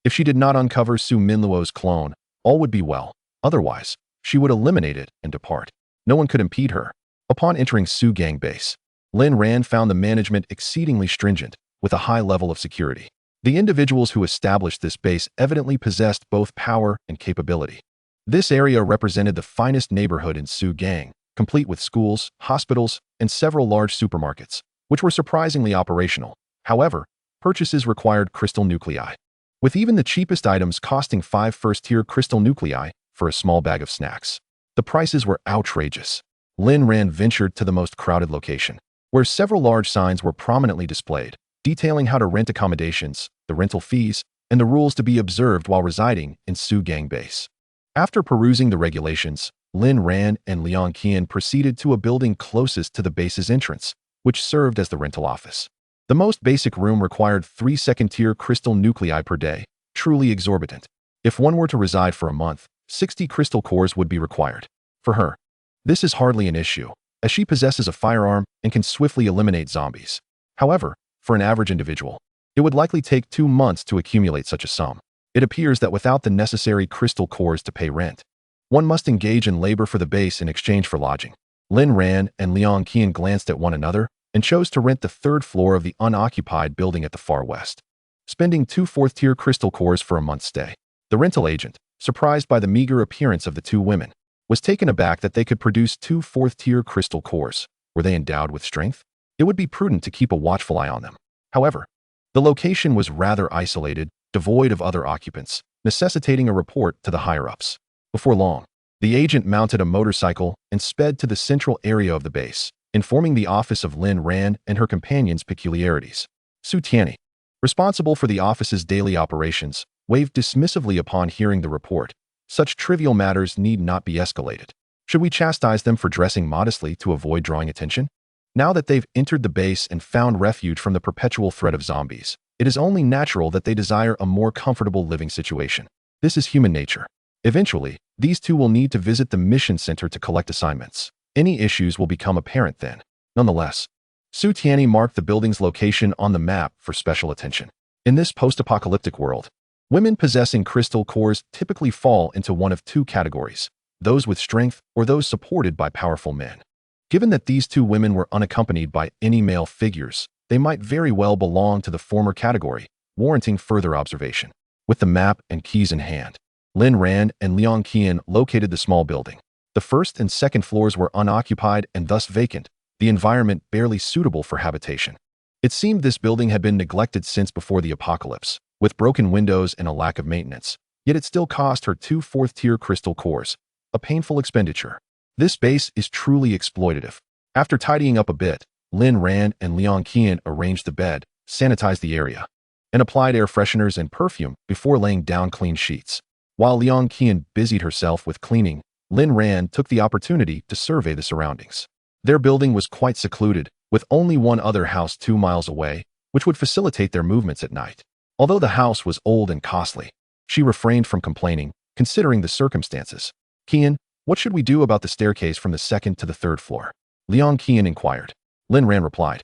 If she did not uncover Su Minluo's clone, all would be well. Otherwise, she would eliminate it and depart. No one could impede her. Upon entering Su Gang base, Lin Ran found the management exceedingly stringent, with a high level of security. The individuals who established this base evidently possessed both power and capability. This area represented the finest neighborhood in Su Gang, complete with schools, hospitals, and several large supermarkets, which were surprisingly operational. However, purchases required crystal nuclei, with even the cheapest items costing 5 first-tier crystal nuclei for a small bag of snacks. The prices were outrageous. Lin Ran ventured to the most crowded location, where several large signs were prominently displayed, detailing how to rent accommodations, the rental fees, and the rules to be observed while residing in Su Gang base. After perusing the regulations, Lin Ran and Liang Qian proceeded to a building closest to the base's entrance, which served as the rental office. The most basic room required 3 second-tier crystal nuclei per day, truly exorbitant. If one were to reside for a month, 60 crystal cores would be required. For her, this is hardly an issue, as she possesses a firearm and can swiftly eliminate zombies. However, for an average individual, it would likely take 2 months to accumulate such a sum. It appears that without the necessary crystal cores to pay rent, one must engage in labor for the base in exchange for lodging. Lin Ran and Liang Qian glanced at one another and chose to rent the 3rd floor of the unoccupied building at the far west, spending 2 4th-tier crystal cores for a month's stay. The rental agent, surprised by the meager appearance of the two women, was taken aback that they could produce 2 4th-tier crystal cores. Were they endowed with strength? It would be prudent to keep a watchful eye on them. However, the location was rather isolated, devoid of other occupants, necessitating a report to the higher-ups. Before long, the agent mounted a motorcycle and sped to the central area of the base, informing the office of Lin Ran and her companion's peculiarities. Su Tianyi, responsible for the office's daily operations, waved dismissively upon hearing the report. Such trivial matters need not be escalated. Should we chastise them for dressing modestly to avoid drawing attention? Now that they've entered the base and found refuge from the perpetual threat of zombies, it is only natural that they desire a more comfortable living situation. This is human nature. Eventually, these two will need to visit the mission center to collect assignments. Any issues will become apparent then. Nonetheless, Su Tianyi marked the building's location on the map for special attention. In this post-apocalyptic world, women possessing crystal cores typically fall into one of 2 categories, those with strength or those supported by powerful men. Given that these two women were unaccompanied by any male figures, they might very well belong to the former category, warranting further observation. With the map and keys in hand, Lin Ran and Liang Qian located the small building. The first and second floors were unoccupied and thus vacant, the environment barely suitable for habitation. It seemed this building had been neglected since before the apocalypse, with broken windows and a lack of maintenance. Yet it still cost her 2 fourth-tier crystal cores, a painful expenditure. This base is truly exploitative. After tidying up a bit, Lin Ran and Liang Qian arranged the bed, sanitized the area, and applied air fresheners and perfume before laying down clean sheets. While Liang Qian busied herself with cleaning, Lin Ran took the opportunity to survey the surroundings. Their building was quite secluded, with only one other house 2 miles away, which would facilitate their movements at night. Although the house was old and costly, she refrained from complaining, considering the circumstances. Qian, what should we do about the staircase from the 2nd to the 3rd floor? Liang Qian inquired. Lin Ran replied,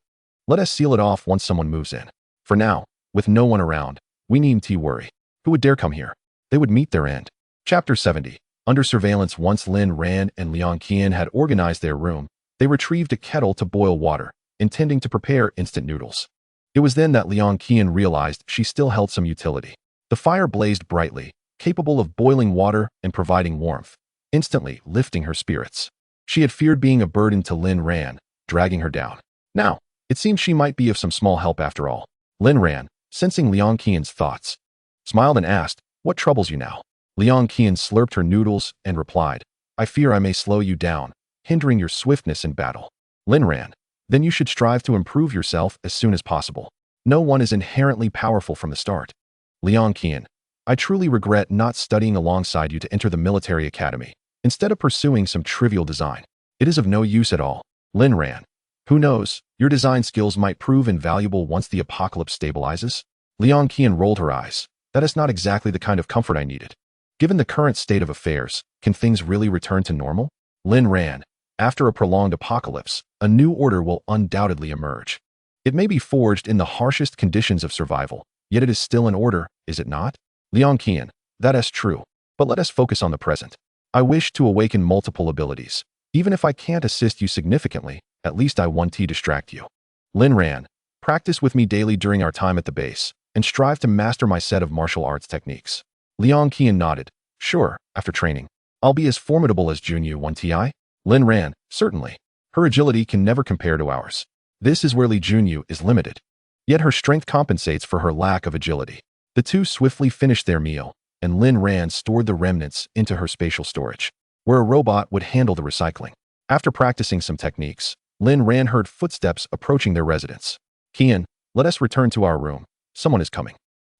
let us seal it off once someone moves in. For now, with no one around, we needn't worry. Who would dare come here? They would meet their end. Chapter 70. Under surveillance. Once Lin Ran and Liang Qian had organized their room, they retrieved a kettle to boil water, intending to prepare instant noodles. It was then that Liang Qian realized she still held some utility. The fire blazed brightly, capable of boiling water and providing warmth, instantly lifting her spirits. She had feared being a burden to Lin Ran, dragging her down. Now, it seemed she might be of some small help after all. Lin Ran, sensing Liang Qian's thoughts, smiled and asked, what troubles you now? Liang Qian slurped her noodles and replied, I fear I may slow you down, hindering your swiftness in battle. Lin Ran, then you should strive to improve yourself as soon as possible. No one is inherently powerful from the start. Liang Qian, I truly regret not studying alongside you to enter the military academy, instead of pursuing some trivial design. It is of no use at all. Lin Ran, who knows, your design skills might prove invaluable once the apocalypse stabilizes? Liang Qian rolled her eyes. That is not exactly the kind of comfort I needed. Given the current state of affairs, can things really return to normal? Lin Ran, after a prolonged apocalypse, a new order will undoubtedly emerge. It may be forged in the harshest conditions of survival, yet it is still an order, is it not? Liang Qian, that is true, but let us focus on the present. I wish to awaken multiple abilities. Even if I can't assist you significantly, at least I want to distract you. Lin Ran, practice with me daily during our time at the base, and strive to master my set of martial arts techniques. Liang Qian nodded. Sure, after training, I'll be as formidable as Junyu 1Ti? Lin Ran, certainly. Her agility can never compare to ours. This is where Li Junyu is limited. Yet her strength compensates for her lack of agility. The two swiftly finished their meal, and Lin Ran stored the remnants into her spatial storage, where a robot would handle the recycling. After practicing some techniques, Lin Ran heard footsteps approaching their residence. Qian, let us return to our room. Someone is coming.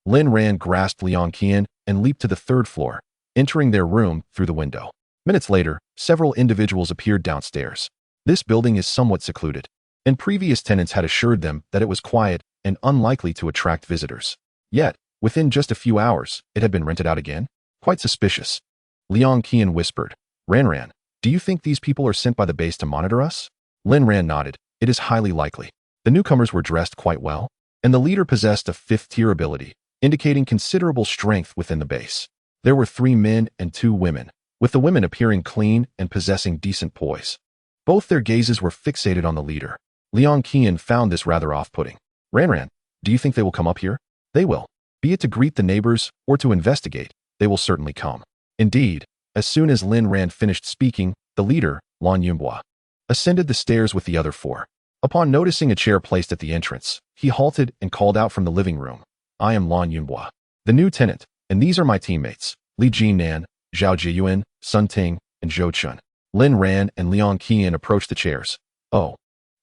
Lin Ran grasped Liang Qian and leaped to the 3rd floor, entering their room through the window. Minutes later, several individuals appeared downstairs. This building is somewhat secluded, and previous tenants had assured them that it was quiet and unlikely to attract visitors. Yet, within just a few hours, it had been rented out again? Quite suspicious. Liang Qian whispered, Ran, do you think these people are sent by the base to monitor us? Lin Ran nodded. It is highly likely. The newcomers were dressed quite well, and the leader possessed a 5th-tier ability, indicating considerable strength within the base. There were 3 men and 2 women, with the women appearing clean and possessing decent poise. Both their gazes were fixated on the leader. Liang Qian found this rather off-putting. Ran, do you think they will come up here? They will. Be it to greet the neighbors or to investigate, they will certainly come. Indeed, as soon as Lin Ran finished speaking, the leader, Lan Yunhua, ascended the stairs with the other 4. Upon noticing a chair placed at the entrance, he halted and called out from the living room, I am Lan Yunhua, the new tenant, and these are my teammates, Li Jinan, Zhao Jiyuan, Sun Ting, and Zhou Chun. Lin Ran and Liang Qian approached the chairs. Oh,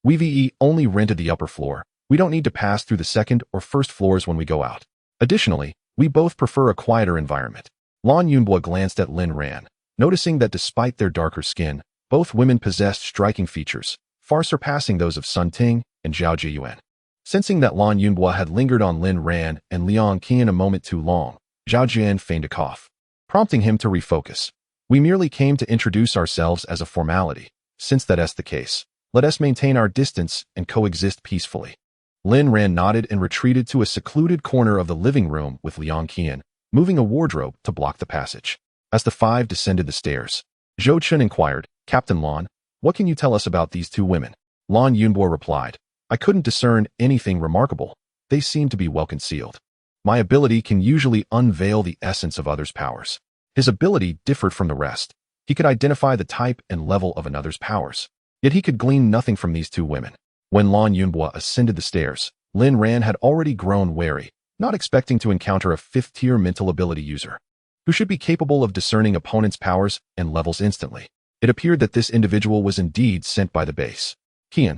we only rented the upper floor. We don't need to pass through the 2nd or 1st floors when we go out. Additionally, we both prefer a quieter environment. Lan Yunhua glanced at Lin Ran, noticing that despite their darker skin, both women possessed striking features, far surpassing those of Sun Ting and Zhao Jiyuan. Sensing that Lan Yunhua had lingered on Lin Ran and Liang Qian a moment too long, Zhao Jian feigned a cough, prompting him to refocus. We merely came to introduce ourselves as a formality. Since that is the case, let us maintain our distance and coexist peacefully. Lin Ran nodded and retreated to a secluded corner of the living room with Liang Qian, moving a wardrobe to block the passage. As the 5 descended the stairs, Zhou Chun inquired, Captain Lan, what can you tell us about these 2 women? Lan Yunhua replied, I couldn't discern anything remarkable. They seemed to be well concealed. My ability can usually unveil the essence of others' powers. His ability differed from the rest. He could identify the type and level of another's powers. Yet he could glean nothing from these two women. When Lan Yunhua ascended the stairs, Lin Ran had already grown wary, not expecting to encounter a fifth-tier mental ability user, who should be capable of discerning opponents' powers and levels instantly. It appeared that this individual was indeed sent by the base. Qian,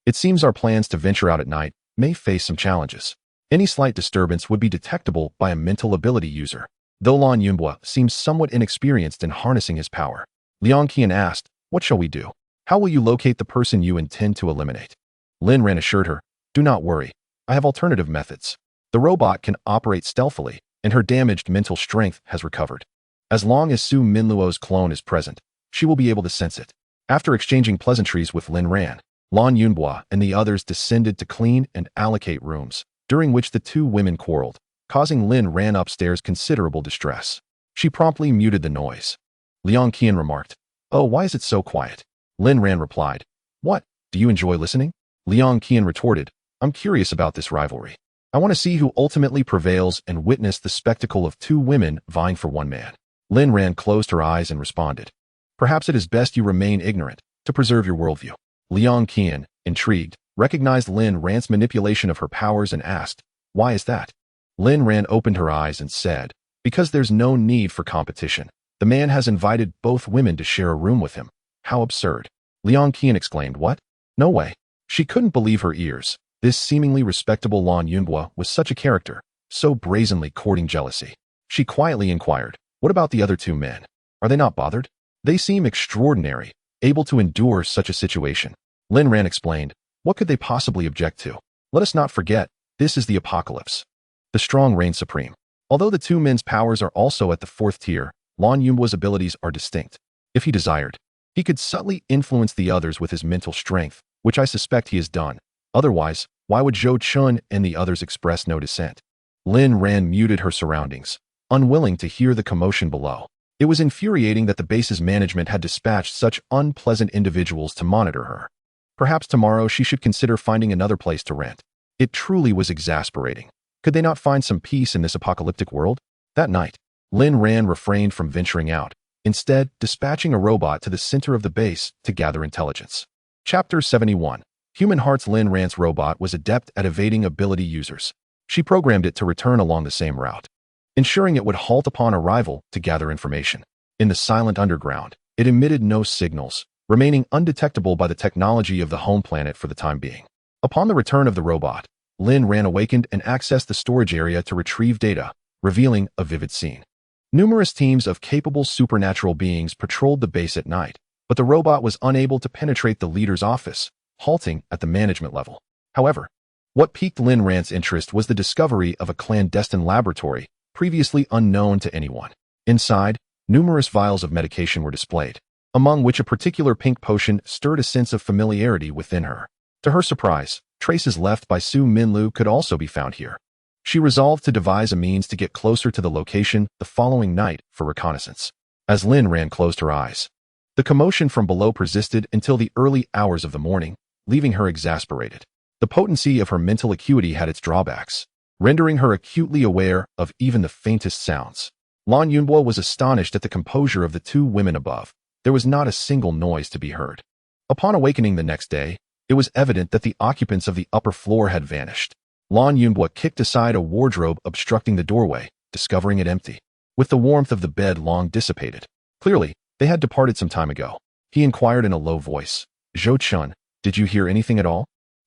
it seems our plans to venture out at night may face some challenges. Any slight disturbance would be detectable by a mental ability user. Though Lan Yunhua seems somewhat inexperienced in harnessing his power, Liang Qian asked, "What shall we do? How will you locate the person you intend to eliminate?" Lin Ran assured her, "Do not worry. I have alternative methods. The robot can operate stealthily, and her damaged mental strength has recovered. As long as Su Minluo's clone is present, she will be able to sense it." After exchanging pleasantries with Lin Ran, Lan Yunhua and the others descended to clean and allocate rooms, during which the two women quarreled, causing Lin Ran upstairs considerable distress. She promptly muted the noise. Liang Qian remarked, "Oh, why is it so quiet?" Lin Ran replied, "What, do you enjoy listening?" Liang Qian retorted, "I'm curious about this rivalry. I want to see who ultimately prevails and witness the spectacle of two women vying for one man." Lin Ran closed her eyes and responded, "Perhaps it is best you remain ignorant, to preserve your worldview." Liang Qian, intrigued, recognized Lin Ran's manipulation of her powers and asked, "Why is that?" Lin Ran opened her eyes and said, "Because there's no need for competition. The man has invited both women to share a room with him. How absurd." Liang Qian exclaimed, "What? No way." She couldn't believe her ears. This seemingly respectable Lan Yunhua was such a character, so brazenly courting jealousy. She quietly inquired, "What about the other two men? Are they not bothered? They seem extraordinary, able to endure such a situation." Lin Ran explained, "What could they possibly object to? Let us not forget, this is the apocalypse. The strong reign supreme. Although the two men's powers are also at the fourth tier, Lan Yunhua's abilities are distinct. If he desired, he could subtly influence the others with his mental strength, which I suspect he has done. Otherwise, why would Zhou Chun and the others express no dissent?" Lin Ran muted her surroundings, unwilling to hear the commotion below. It was infuriating that the base's management had dispatched such unpleasant individuals to monitor her. Perhaps tomorrow she should consider finding another place to rent. It truly was exasperating. Could they not find some peace in this apocalyptic world? That night, Lin Ran refrained from venturing out, instead dispatching a robot to the center of the base to gather intelligence. Chapter 71. Human Hearts. Lin Ran's robot was adept at evading ability users. She programmed it to return along the same route, ensuring it would halt upon arrival to gather information. In the silent underground, it emitted no signals, remaining undetectable by the technology of the home planet for the time being. Upon the return of the robot, Lin Ran awakened and accessed the storage area to retrieve data, revealing a vivid scene. Numerous teams of capable supernatural beings patrolled the base at night, but the robot was unable to penetrate the leader's office, halting at the management level. However, what piqued Lin Ran's interest was the discovery of a clandestine laboratory previously unknown to anyone. Inside, numerous vials of medication were displayed, among which a particular pink potion stirred a sense of familiarity within her. To her surprise, traces left by Su Minlu could also be found here. She resolved to devise a means to get closer to the location the following night for reconnaissance. As Lin Ran closed her eyes, the commotion from below persisted until the early hours of the morning, leaving her exasperated. The potency of her mental acuity had its drawbacks, rendering her acutely aware of even the faintest sounds. Lan Yunhua was astonished at the composure of the two women above. There was not a single noise to be heard. Upon awakening the next day, it was evident that the occupants of the upper floor had vanished. Lan Yunhua kicked aside a wardrobe obstructing the doorway, discovering it empty, with the warmth of the bed long dissipated. Clearly, they had departed some time ago. He inquired in a low voice, "Zhou Chun, did you hear anything at all?"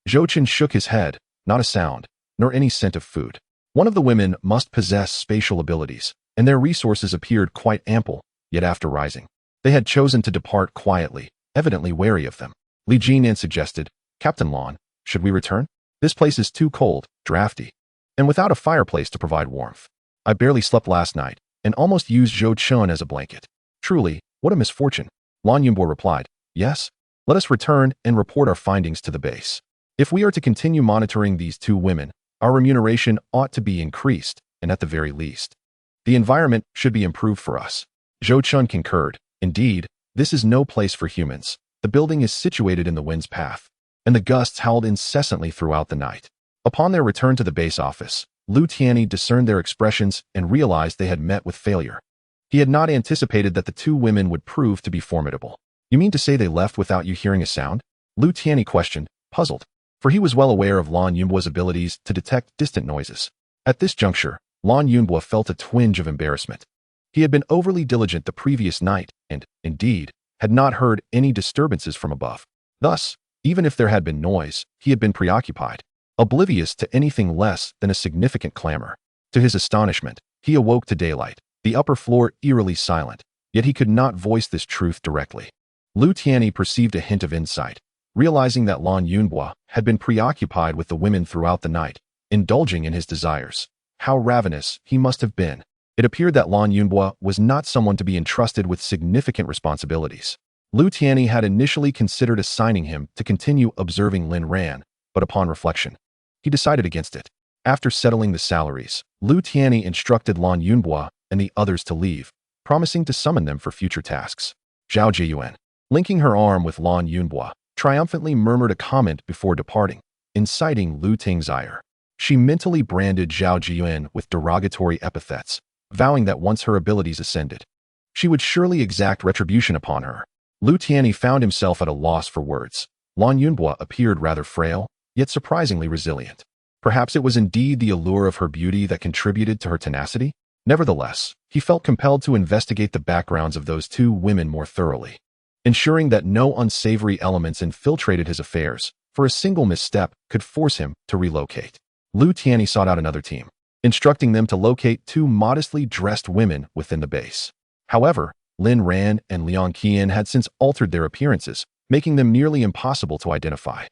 Zhou Chun shook his head, not a sound, nor any scent of food. One of the women must possess spatial abilities, and their resources appeared quite ample, yet after rising, they had chosen to depart quietly, evidently wary of them. Li Jinan suggested, "Captain Lan, should we return? This place is too cold, drafty, and without a fireplace to provide warmth. I barely slept last night, and almost used Zhou Chun as a blanket. Truly, what a misfortune." Lan Yunhua replied, "Yes, let us return and report our findings to the base. If we are to continue monitoring these two women, our remuneration ought to be increased, and at the very least, the environment should be improved for us." Zhou Chun concurred, "Indeed, this is no place for humans. The building is situated in the wind's path, and the gusts howled incessantly throughout the night." Upon their return to the base office, Lu Tianyi discerned their expressions and realized they had met with failure. He had not anticipated that the two women would prove to be formidable. You mean to say they left without you hearing a sound? Lu Tianyi questioned, puzzled, for he was well aware of Lan Yunbua's abilities to detect distant noises. At this juncture, Lan Yunbua felt a twinge of embarrassment. He had been overly diligent the previous night and, indeed, had not heard any disturbances from above. Thus, even if there had been noise, he had been preoccupied, oblivious to anything less than a significant clamor. To his astonishment, he awoke to daylight, the upper floor eerily silent, yet he could not voice this truth directly. Lu Tianyi perceived a hint of insight, realizing that Lan Yunbua had been preoccupied with the women throughout the night, indulging in his desires. How ravenous he must have been. It appeared that Lan Yunbua was not someone to be entrusted with significant responsibilities. Lu Tianyi had initially considered assigning him to continue observing Lin Ran, but upon reflection, he decided against it. After settling the salaries, Lu Tianyi instructed Lan Yunbua and the others to leave, promising to summon them for future tasks. Zhao Jiyuan, linking her arm with Lan Yunbua, triumphantly murmured a comment before departing, inciting Lu Ting's ire. She mentally branded Zhao Jiyuan with derogatory epithets, vowing that once her abilities ascended, she would surely exact retribution upon her. Lu Tianyi found himself at a loss for words. Lan Yunbua appeared rather frail, yet surprisingly resilient. Perhaps it was indeed the allure of her beauty that contributed to her tenacity? Nevertheless, he felt compelled to investigate the backgrounds of those two women more thoroughly, ensuring that no unsavory elements infiltrated his affairs, for a single misstep could force him to relocate. Lu Tianyi sought out another team, instructing them to locate two modestly dressed women within the base. However, Lin Ran and Liang Qian had since altered their appearances, making them nearly impossible to identify.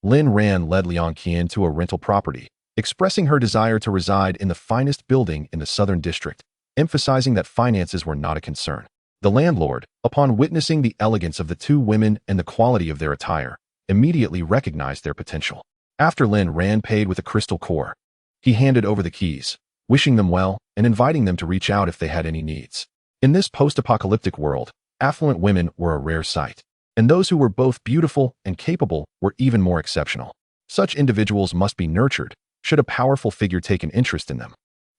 Lin Ran led Liang Qian to a rental property, expressing her desire to reside in the finest building in the southern district, emphasizing that finances were not a concern. The landlord, upon witnessing the elegance of the two women and the quality of their attire, immediately recognized their potential. After Lin Ran paid with a crystal core, he handed over the keys, wishing them well and inviting them to reach out if they had any needs. In this post-apocalyptic world, affluent women were a rare sight, and those who were both beautiful and capable were even more exceptional. Such individuals must be nurtured, should a powerful figure take an interest in them.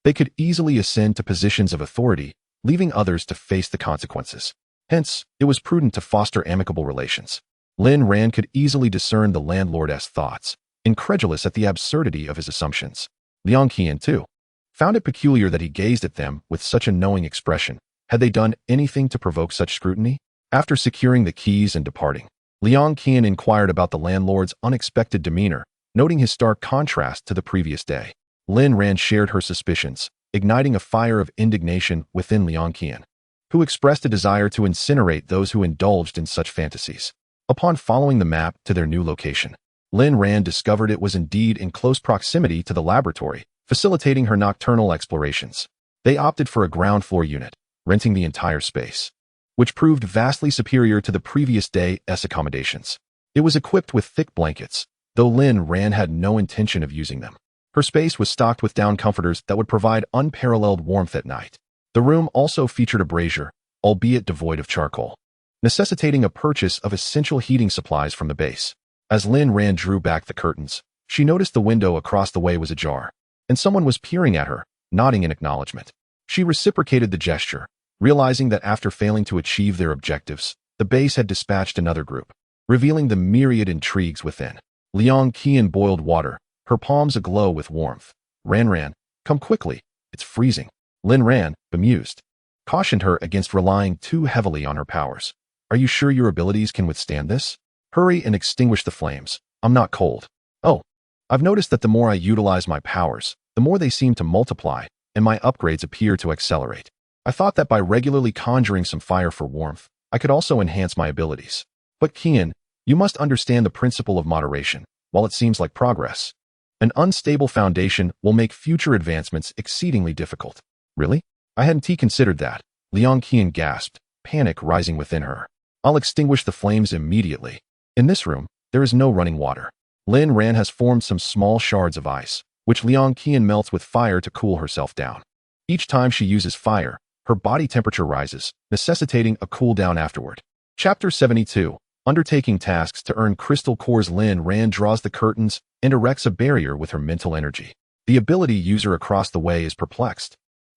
They could easily ascend to positions of authority, leaving others to face the consequences. Hence, it was prudent to foster amicable relations. Lin Ran could easily discern the landlord's thoughts, incredulous at the absurdity of his assumptions. Liang Qian, too, found it peculiar that he gazed at them with such a knowing expression. Had they done anything to provoke such scrutiny? After securing the keys and departing, Liang Qian inquired about the landlord's unexpected demeanor, noting his stark contrast to the previous day. Lin Ran shared her suspicions, igniting a fire of indignation within Liang Qian, who expressed a desire to incinerate those who indulged in such fantasies. Upon following the map to their new location, Lin Ran discovered it was indeed in close proximity to the laboratory, facilitating her nocturnal explorations. They opted for a ground-floor unit, renting the entire space, which proved vastly superior to the previous day's accommodations. It was equipped with thick blankets, though Lin Ran had no intention of using them. Her space was stocked with down comforters that would provide unparalleled warmth at night. The room also featured a brazier, albeit devoid of charcoal, necessitating a purchase of essential heating supplies from the base. As Lin Ran drew back the curtains, she noticed the window across the way was ajar, and someone was peering at her, nodding in acknowledgement. She reciprocated the gesture, realizing that after failing to achieve their objectives, the base had dispatched another group, revealing the myriad intrigues within. Liang Qian boiled water, her palms aglow with warmth. Ran, come quickly, it's freezing. Lin Ran, bemused, cautioned her against relying too heavily on her powers. Are you sure your abilities can withstand this? Hurry and extinguish the flames. I'm not cold. Oh, I've noticed that the more I utilize my powers, the more they seem to multiply, and my upgrades appear to accelerate. I thought that by regularly conjuring some fire for warmth, I could also enhance my abilities. But Qian, you must understand the principle of moderation. While it seems like progress, an unstable foundation will make future advancements exceedingly difficult. Really? I hadn't considered that. Liang Qian gasped, panic rising within her. I'll extinguish the flames immediately. In this room, there is no running water. Lin Ran has formed some small shards of ice, which Liang Qian melts with fire to cool herself down. Each time she uses fire, her body temperature rises, necessitating a cool down afterward. Chapter 72. Undertaking tasks to earn crystal cores. Lin Ran draws the curtains and erects a barrier with her mental energy. The ability user across the way is perplexed,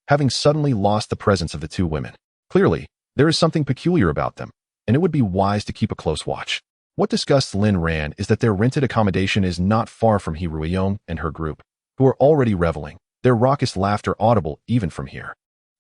having suddenly lost the presence of the two women. Clearly, there is something peculiar about them, and it would be wise to keep a close watch. What disgusts Lin Ran is that their rented accommodation is not far from He Ruiyong and her group, who are already reveling, their raucous laughter audible even from here.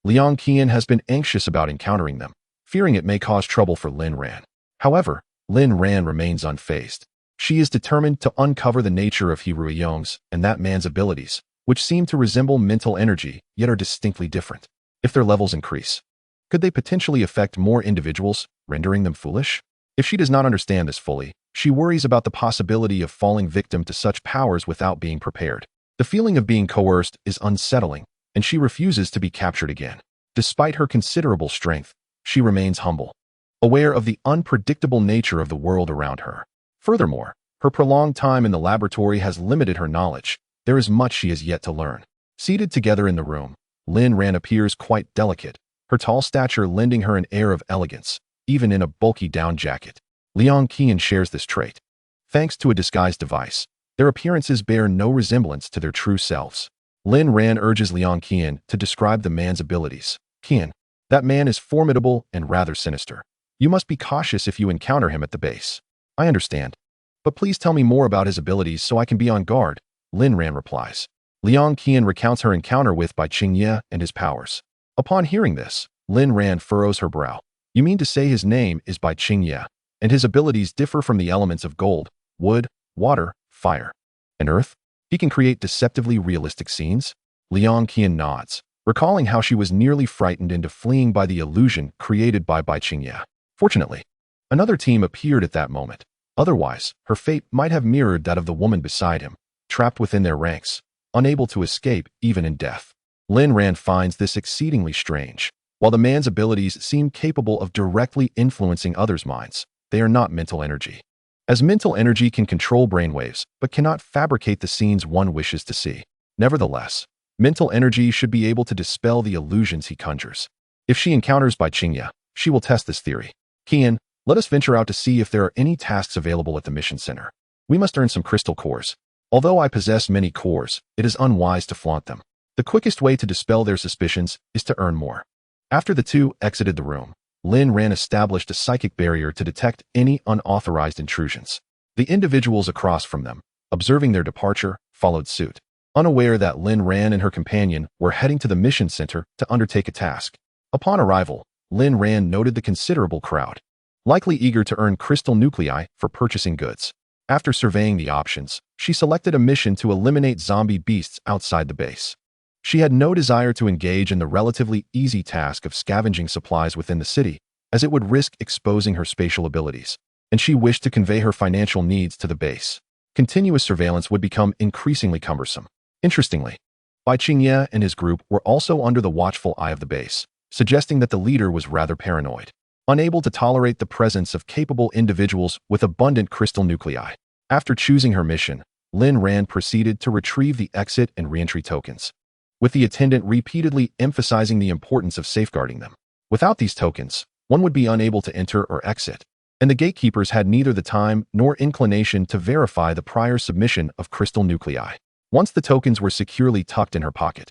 Liang Qian has been anxious about encountering them, fearing it may cause trouble for Lin Ran. However, Lin Ran remains unfazed. She is determined to uncover the nature of He Ruiyong's and that man's abilities, which seem to resemble mental energy, yet are distinctly different. If their levels increase, could they potentially affect more individuals, rendering them foolish? If she does not understand this fully, she worries about the possibility of falling victim to such powers without being prepared. The feeling of being coerced is unsettling, and she refuses to be captured again. Despite her considerable strength, she remains humble, aware of the unpredictable nature of the world around her. Furthermore, her prolonged time in the laboratory has limited her knowledge. There is much she has yet to learn. Seated together in the room, Lin Ran appears quite delicate, her tall stature lending her an air of elegance, even in a bulky down jacket. Liang Qian shares this trait. Thanks to a disguise device, their appearances bear no resemblance to their true selves. Lin Ran urges Liang Qian to describe the man's abilities. Qian, that man is formidable and rather sinister. You must be cautious if you encounter him at the base. I understand. But please tell me more about his abilities so I can be on guard, Lin Ran replies. Liang Qian recounts her encounter with Bai Qingye and his powers. Upon hearing this, Lin Ran furrows her brow. You mean to say his name is Bai Qingye, and his abilities differ from the elements of gold, wood, water, fire, and earth? He can create deceptively realistic scenes? Liang Qian nods, recalling how she was nearly frightened into fleeing by the illusion created by Bai Qingye. Fortunately, another team appeared at that moment. Otherwise, her fate might have mirrored that of the woman beside him, trapped within their ranks, unable to escape even in death. Lin Ran finds this exceedingly strange. While the man's abilities seem capable of directly influencing others' minds, they are not mental energy. As mental energy can control brainwaves, but cannot fabricate the scenes one wishes to see. Nevertheless, mental energy should be able to dispel the illusions he conjures. If she encounters Bai Qingye, she will test this theory. Qian, let us venture out to see if there are any tasks available at the mission center. We must earn some crystal cores. Although I possess many cores, it is unwise to flaunt them. The quickest way to dispel their suspicions is to earn more. After the two exited the room, Lin Ran established a psychic barrier to detect any unauthorized intrusions. The individuals across from them, observing their departure, followed suit, unaware that Lin Ran and her companion were heading to the mission center to undertake a task. Upon arrival, Lin Ran noted the considerable crowd, likely eager to earn crystal nuclei for purchasing goods. After surveying the options, she selected a mission to eliminate zombie beasts outside the base. She had no desire to engage in the relatively easy task of scavenging supplies within the city, as it would risk exposing her spatial abilities, and she wished to convey her financial needs to the base. Continuous surveillance would become increasingly cumbersome. Interestingly, Bai Qingye and his group were also under the watchful eye of the base, suggesting that the leader was rather paranoid, unable to tolerate the presence of capable individuals with abundant crystal nuclei. After choosing her mission, Lin Ran proceeded to retrieve the exit and reentry tokens, with the attendant repeatedly emphasizing the importance of safeguarding them. Without these tokens, one would be unable to enter or exit, and the gatekeepers had neither the time nor inclination to verify the prior submission of crystal nuclei. Once the tokens were securely tucked in her pocket,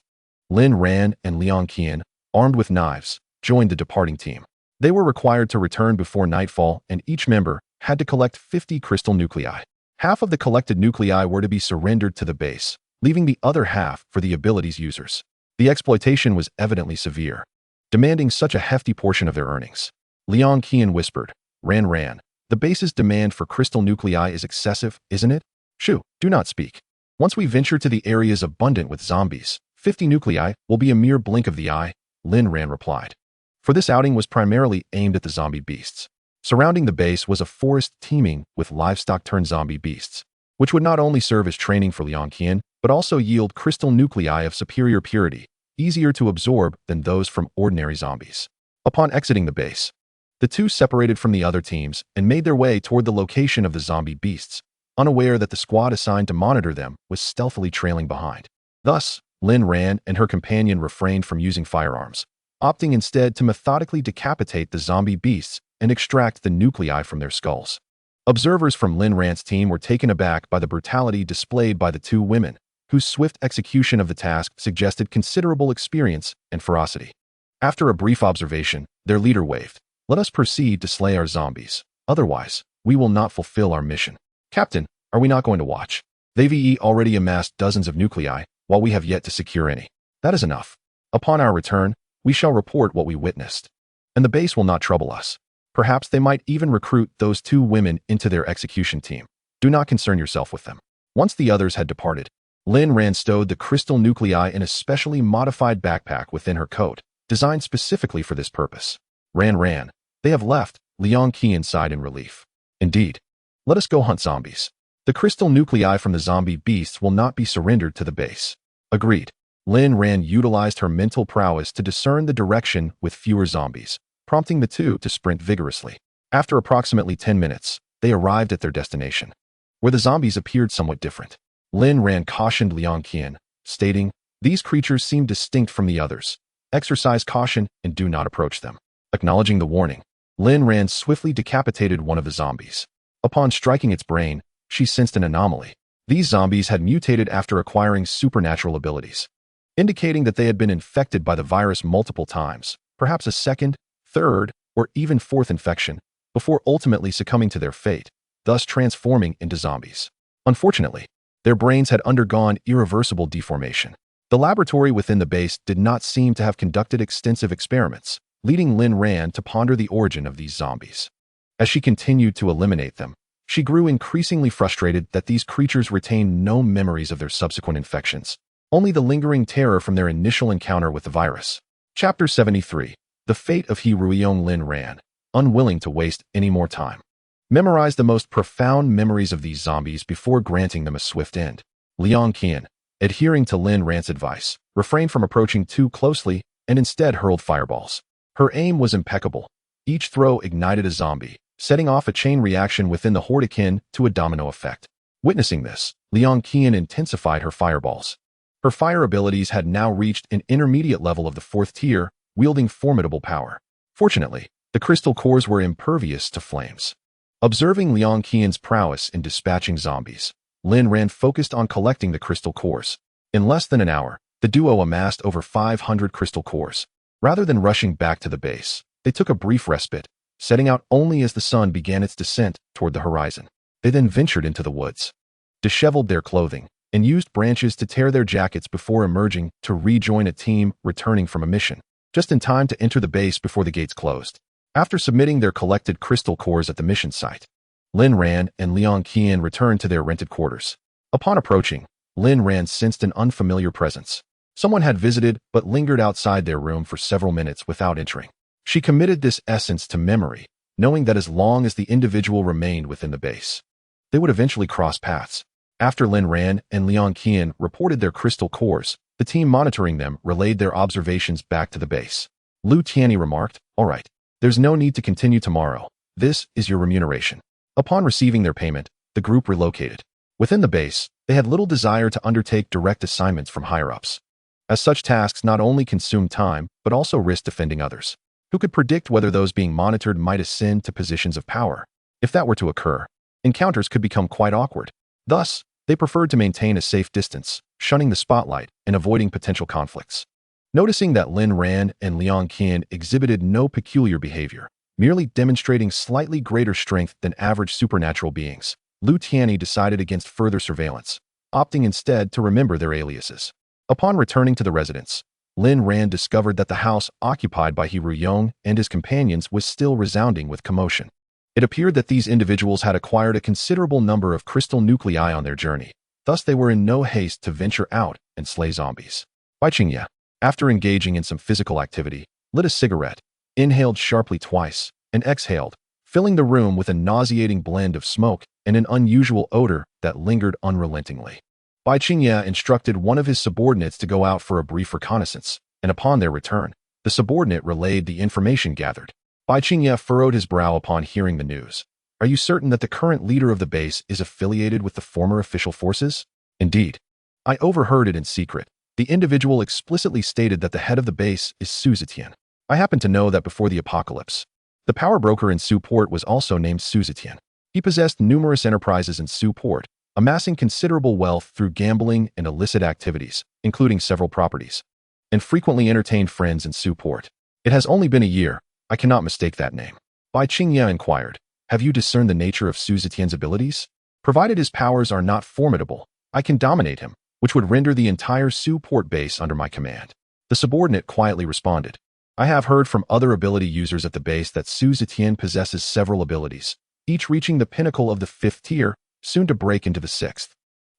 Lin Ran and Liang Qian, armed with knives, joined the departing team. They were required to return before nightfall, and each member had to collect 50 crystal nuclei. Half of the collected nuclei were to be surrendered to the base, leaving the other half for the abilities users. The exploitation was evidently severe, demanding such a hefty portion of their earnings. Liang Qian whispered, Ran, the base's demand for crystal nuclei is excessive, isn't it? Shoo, do not speak. Once we venture to the areas abundant with zombies, 50 nuclei will be a mere blink of the eye, Lin Ran replied. For this outing was primarily aimed at the zombie beasts. Surrounding the base was a forest teeming with livestock-turned-zombie beasts, which would not only serve as training for Liang Qian, but also yield crystal nuclei of superior purity, easier to absorb than those from ordinary zombies. Upon exiting the base, the two separated from the other teams and made their way toward the location of the zombie beasts, unaware that the squad assigned to monitor them was stealthily trailing behind. Thus, Lin Ran and her companion refrained from using firearms, opting instead to methodically decapitate the zombie beasts and extract the nuclei from their skulls. Observers from Lin Ran's team were taken aback by the brutality displayed by the two women, whose swift execution of the task suggested considerable experience and ferocity. After a brief observation, their leader waved, "Let us proceed to slay our zombies. Otherwise, we will not fulfill our mission." "Captain, are we not going to watch? They've already amassed dozens of nuclei, while we have yet to secure any. That is enough. Upon our return, we shall report what we witnessed. And the base will not trouble us. Perhaps they might even recruit those 2 women into their execution team. Do not concern yourself with them." Once the others had departed, Lin Ran stowed the crystal nuclei in a specially modified backpack within her coat, designed specifically for this purpose. Ran, they have left, Liang Qian sighed in relief. "Indeed. Let us go hunt zombies. The crystal nuclei from the zombie beasts will not be surrendered to the base." Agreed. Lin Ran utilized her mental prowess to discern the direction with fewer zombies, prompting the 2 to sprint vigorously. After approximately 10 minutes, they arrived at their destination, where the zombies appeared somewhat different. Lin Ran cautioned Liang Qian, stating, "These creatures seem distinct from the others. Exercise caution and do not approach them." Acknowledging the warning, Lin Ran swiftly decapitated one of the zombies. Upon striking its brain, she sensed an anomaly. These zombies had mutated after acquiring supernatural abilities, indicating that they had been infected by the virus multiple times, perhaps a second, third, or even fourth infection, before ultimately succumbing to their fate, thus transforming into zombies. Unfortunately, their brains had undergone irreversible deformation. The laboratory within the base did not seem to have conducted extensive experiments, leading Lin Ran to ponder the origin of these zombies. As she continued to eliminate them, she grew increasingly frustrated that these creatures retained no memories of their subsequent infections, only the lingering terror from their initial encounter with the virus. Chapter 73. The Fate of He Ruiyong. Lin Ran, unwilling to waste any more time, memorized the most profound memories of these zombies before granting them a swift end. Liang Qian, adhering to Lin Ran's advice, refrained from approaching too closely and instead hurled fireballs. Her aim was impeccable. Each throw ignited a zombie, setting off a chain reaction within the horde akin to a domino effect. Witnessing this, Liang Qian intensified her fireballs. Her fire abilities had now reached an intermediate level of the 4th tier, wielding formidable power. Fortunately, the crystal cores were impervious to flames. Observing Liang Qian's prowess in dispatching zombies, Lin Ran focused on collecting the crystal cores. In less than an hour, the duo amassed over 500 crystal cores. Rather than rushing back to the base, they took a brief respite, setting out only as the sun began its descent toward the horizon. They then ventured into the woods, disheveled their clothing, and used branches to tear their jackets before emerging to rejoin a team returning from a mission, just in time to enter the base before the gates closed. After submitting their collected crystal cores at the mission site, Lin Ran and Liang Qian returned to their rented quarters. Upon approaching, Lin Ran sensed an unfamiliar presence. Someone had visited but lingered outside their room for several minutes without entering. She committed this essence to memory, knowing that as long as the individual remained within the base, they would eventually cross paths. After Lin Ran and Liang Qian reported their crystal cores, the team monitoring them relayed their observations back to the base. Lu Tianyi remarked, "All right, there's no need to continue tomorrow. This is your remuneration." Upon receiving their payment, the group relocated. Within the base, they had little desire to undertake direct assignments from higher-ups, as such tasks not only consumed time but also risked offending others. Who could predict whether those being monitored might ascend to positions of power? If that were to occur, encounters could become quite awkward. Thus, they preferred to maintain a safe distance, shunning the spotlight and avoiding potential conflicts. Noticing that Lin Ran and Liang Qian exhibited no peculiar behavior, merely demonstrating slightly greater strength than average supernatural beings, Lu Tianyi decided against further surveillance, opting instead to remember their aliases. Upon returning to the residence, Lin Ran discovered that the house occupied by He Ruiyong and his companions was still resounding with commotion. It appeared that these individuals had acquired a considerable number of crystal nuclei on their journey, thus they were in no haste to venture out and slay zombies. Bai Qingye, after engaging in some physical activity, lit a cigarette, inhaled sharply twice, and exhaled, filling the room with a nauseating blend of smoke and an unusual odor that lingered unrelentingly. Bai Qingye instructed one of his subordinates to go out for a brief reconnaissance, and upon their return, the subordinate relayed the information gathered. Bai Qingye furrowed his brow upon hearing the news. "Are you certain that the current leader of the base is affiliated with the former official forces?" "Indeed. I overheard it in secret. The individual explicitly stated that the head of the base is Su Zetian. I happen to know that before the apocalypse, the power broker in Su Port was also named Su Zetian. He possessed numerous enterprises in Su Port, amassing considerable wealth through gambling and illicit activities, including several properties, and frequently entertained friends in Suport. It has only been a year. I cannot mistake that name. Bai Qingye inquired, have you discerned the nature of Su Zetian's abilities? Provided his powers are not formidable, I can dominate him, which would render the entire Suport base under my command. The subordinate quietly responded, I have heard from other ability users at the base that Su Zetian possesses several abilities, each reaching the pinnacle of the 5th tier, soon to break into the 6th.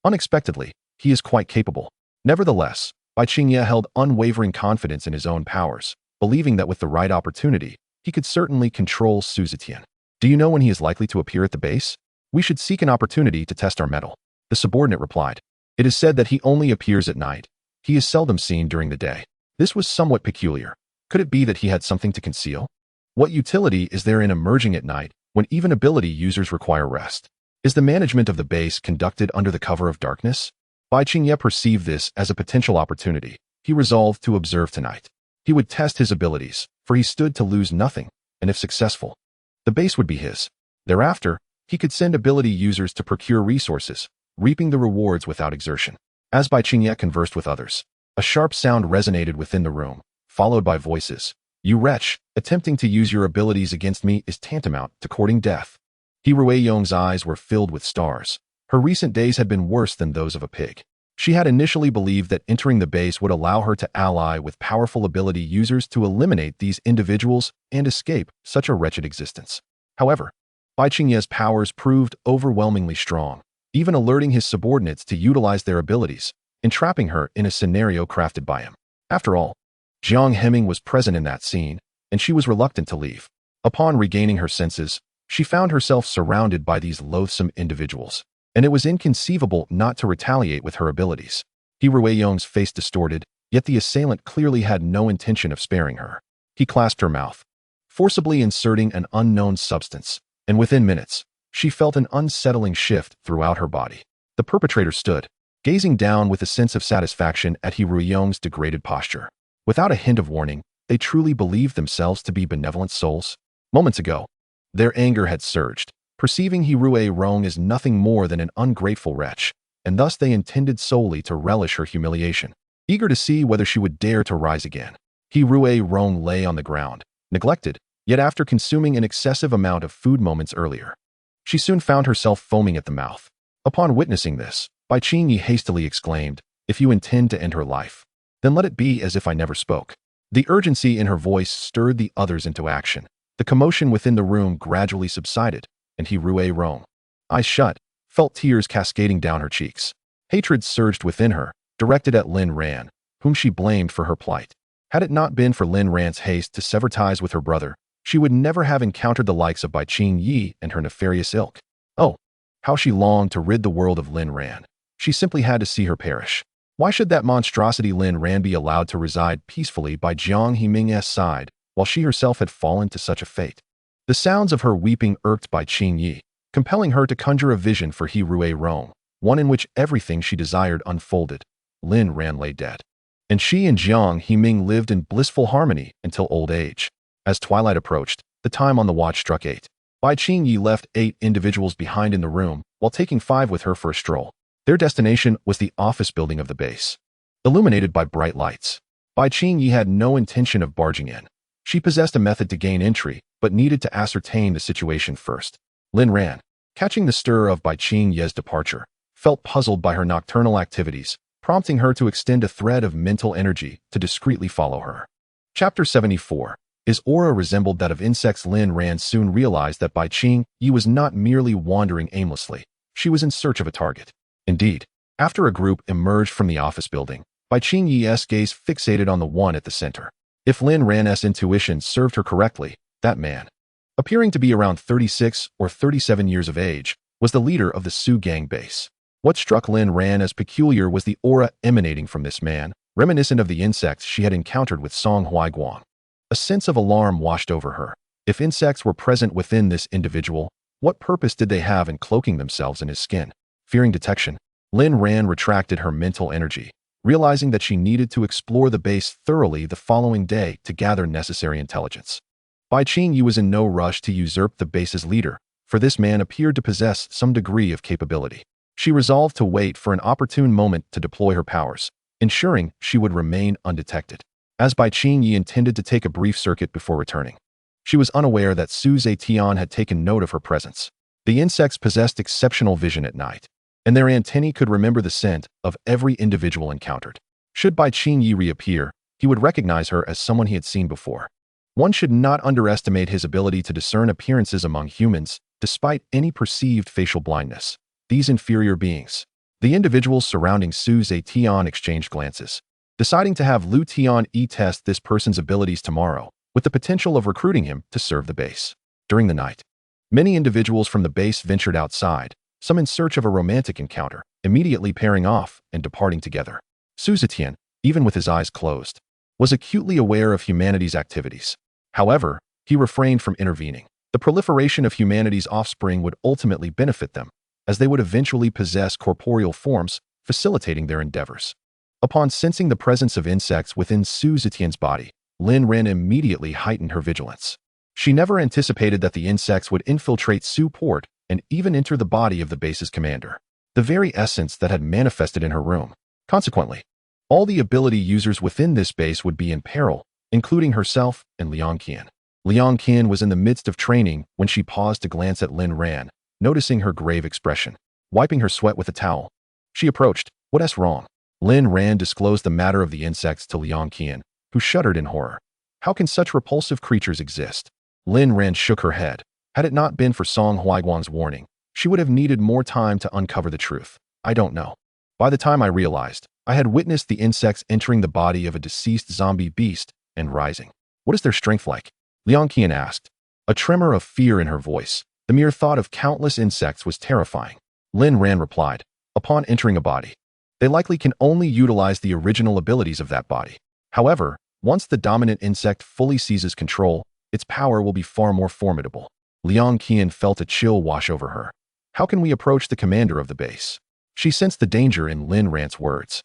Unexpectedly, he is quite capable. Nevertheless, Bai Qingye held unwavering confidence in his own powers, believing that with the right opportunity, he could certainly control Su Zetian. Do you know when he is likely to appear at the base? We should seek an opportunity to test our mettle. The subordinate replied. It is said that he only appears at night. He is seldom seen during the day. This was somewhat peculiar. Could it be that he had something to conceal? What utility is there in emerging at night when even ability users require rest? Is the management of the base conducted under the cover of darkness? Bai Qingye perceived this as a potential opportunity. He resolved to observe tonight. He would test his abilities, for he stood to lose nothing, and if successful, the base would be his. Thereafter, he could send ability users to procure resources, reaping the rewards without exertion. As Bai Qingye conversed with others, a sharp sound resonated within the room, followed by voices. You wretch, attempting to use your abilities against me is tantamount to courting death. He Ruiyong's eyes were filled with stars. Her recent days had been worse than those of a pig. She had initially believed that entering the base would allow her to ally with powerful ability users to eliminate these individuals and escape such a wretched existence. However, Bai Qingye's powers proved overwhelmingly strong, even alerting his subordinates to utilize their abilities, entrapping her in a scenario crafted by him. After all, Jiang Heming was present in that scene, and she was reluctant to leave. Upon regaining her senses, she found herself surrounded by these loathsome individuals, and it was inconceivable not to retaliate with her abilities. He Ruiyong's face distorted, yet the assailant clearly had no intention of sparing her. He clasped her mouth, forcibly inserting an unknown substance, and within minutes, she felt an unsettling shift throughout her body. The perpetrator stood, gazing down with a sense of satisfaction at He Ruiyong's degraded posture. Without a hint of warning, they truly believed themselves to be benevolent souls. Moments ago, their anger had surged, perceiving He Ruiyong as nothing more than an ungrateful wretch, and thus they intended solely to relish her humiliation, eager to see whether she would dare to rise again. He Ruiyong lay on the ground, neglected, yet after consuming an excessive amount of food moments earlier, she soon found herself foaming at the mouth. Upon witnessing this, Bai Qingye hastily exclaimed, if you intend to end her life, then let it be as if I never spoke. The urgency in her voice stirred the others into action. The commotion within the room gradually subsided, and He Ruiyong, eyes shut, felt tears cascading down her cheeks. Hatred surged within her, directed at Lin Ran, whom she blamed for her plight. Had it not been for Lin Ran's haste to sever ties with her brother, she would never have encountered the likes of Bai Qingye and her nefarious ilk. Oh, how she longed to rid the world of Lin Ran. She simply had to see her perish. Why should that monstrosity Lin Ran be allowed to reside peacefully by Jiang Heming's side, while she herself had fallen to such a fate? The sounds of her weeping irked Bai Qingye, compelling her to conjure a vision for He Ruiyong, one in which everything she desired unfolded. Lin Ran lay dead, and she and Jiang Heming lived in blissful harmony until old age. As twilight approached, the time on the watch struck 8. Bai Qingye left 8 individuals behind in the room, while taking 5 with her for a stroll. Their destination was the office building of the base, illuminated by bright lights. Bai Qingye had no intention of barging in. She possessed a method to gain entry, but needed to ascertain the situation first. Lin Ran, catching the stir of Bai Qingye's departure, felt puzzled by her nocturnal activities, prompting her to extend a thread of mental energy to discreetly follow her. Chapter 74. His aura resembled that of insects. Lin Ran soon realized that Bai Qingye was not merely wandering aimlessly. She was in search of a target. Indeed, after a group emerged from the office building, Bai Qingye's gaze fixated on the one at the center. If Lin Ran's intuition served her correctly, that man, appearing to be around 36 or 37 years of age, was the leader of the Su Gang base. What struck Lin Ran as peculiar was the aura emanating from this man, reminiscent of the insects she had encountered with Song Huaiguang. A sense of alarm washed over her. If insects were present within this individual, what purpose did they have in cloaking themselves in his skin? Fearing detection, Lin Ran retracted her mental energy, realizing that she needed to explore the base thoroughly the following day to gather necessary intelligence. Bai Qingye was in no rush to usurp the base's leader, for this man appeared to possess some degree of capability. She resolved to wait for an opportune moment to deploy her powers, ensuring she would remain undetected. As Bai Qingyi intended to take a brief circuit before returning, she was unaware that Su Zetian had taken note of her presence. The insects possessed exceptional vision at night, and their antennae could remember the scent of every individual encountered. Should Bai Qingyi reappear, he would recognize her as someone he had seen before. One should not underestimate his ability to discern appearances among humans, despite any perceived facial blindness. These inferior beings. The individuals surrounding Su Zetian exchanged glances, deciding to have Lu Tian test this person's abilities tomorrow, with the potential of recruiting him to serve the base. During the night, many individuals from the base ventured outside, some in search of a romantic encounter, immediately pairing off and departing together. Su Zetian, even with his eyes closed, was acutely aware of humanity's activities. However, he refrained from intervening. The proliferation of humanity's offspring would ultimately benefit them, as they would eventually possess corporeal forms, facilitating their endeavors. Upon sensing the presence of insects within Su Zetian's body, Lin Ran immediately heightened her vigilance. She never anticipated that the insects would infiltrate Su Port and even enter the body of the base's commander, the very essence that had manifested in her room. Consequently, all the ability users within this base would be in peril, including herself and Liang Qian. Liang Qian was in the midst of training when she paused to glance at Lin Ran, noticing her grave expression. Wiping her sweat with a towel, she approached. "What's wrong?" Lin Ran disclosed the matter of the insects to Liang Qian, who shuddered in horror. How can such repulsive creatures exist? Lin Ran shook her head. Had it not been for Song Huaiguang's warning, she would have needed more time to uncover the truth. "I don't know." By the time I realized, I had witnessed the insects entering the body of a deceased zombie beast and rising. "What is their strength like?" Liang Qian asked, a tremor of fear in her voice. The mere thought of countless insects was terrifying. Lin Ran replied, "Upon entering a body, they likely can only utilize the original abilities of that body. However, once the dominant insect fully seizes control, its power will be far more formidable." Liang Qian felt a chill wash over her. How can we approach the commander of the base? She sensed the danger in Lin Ran's words.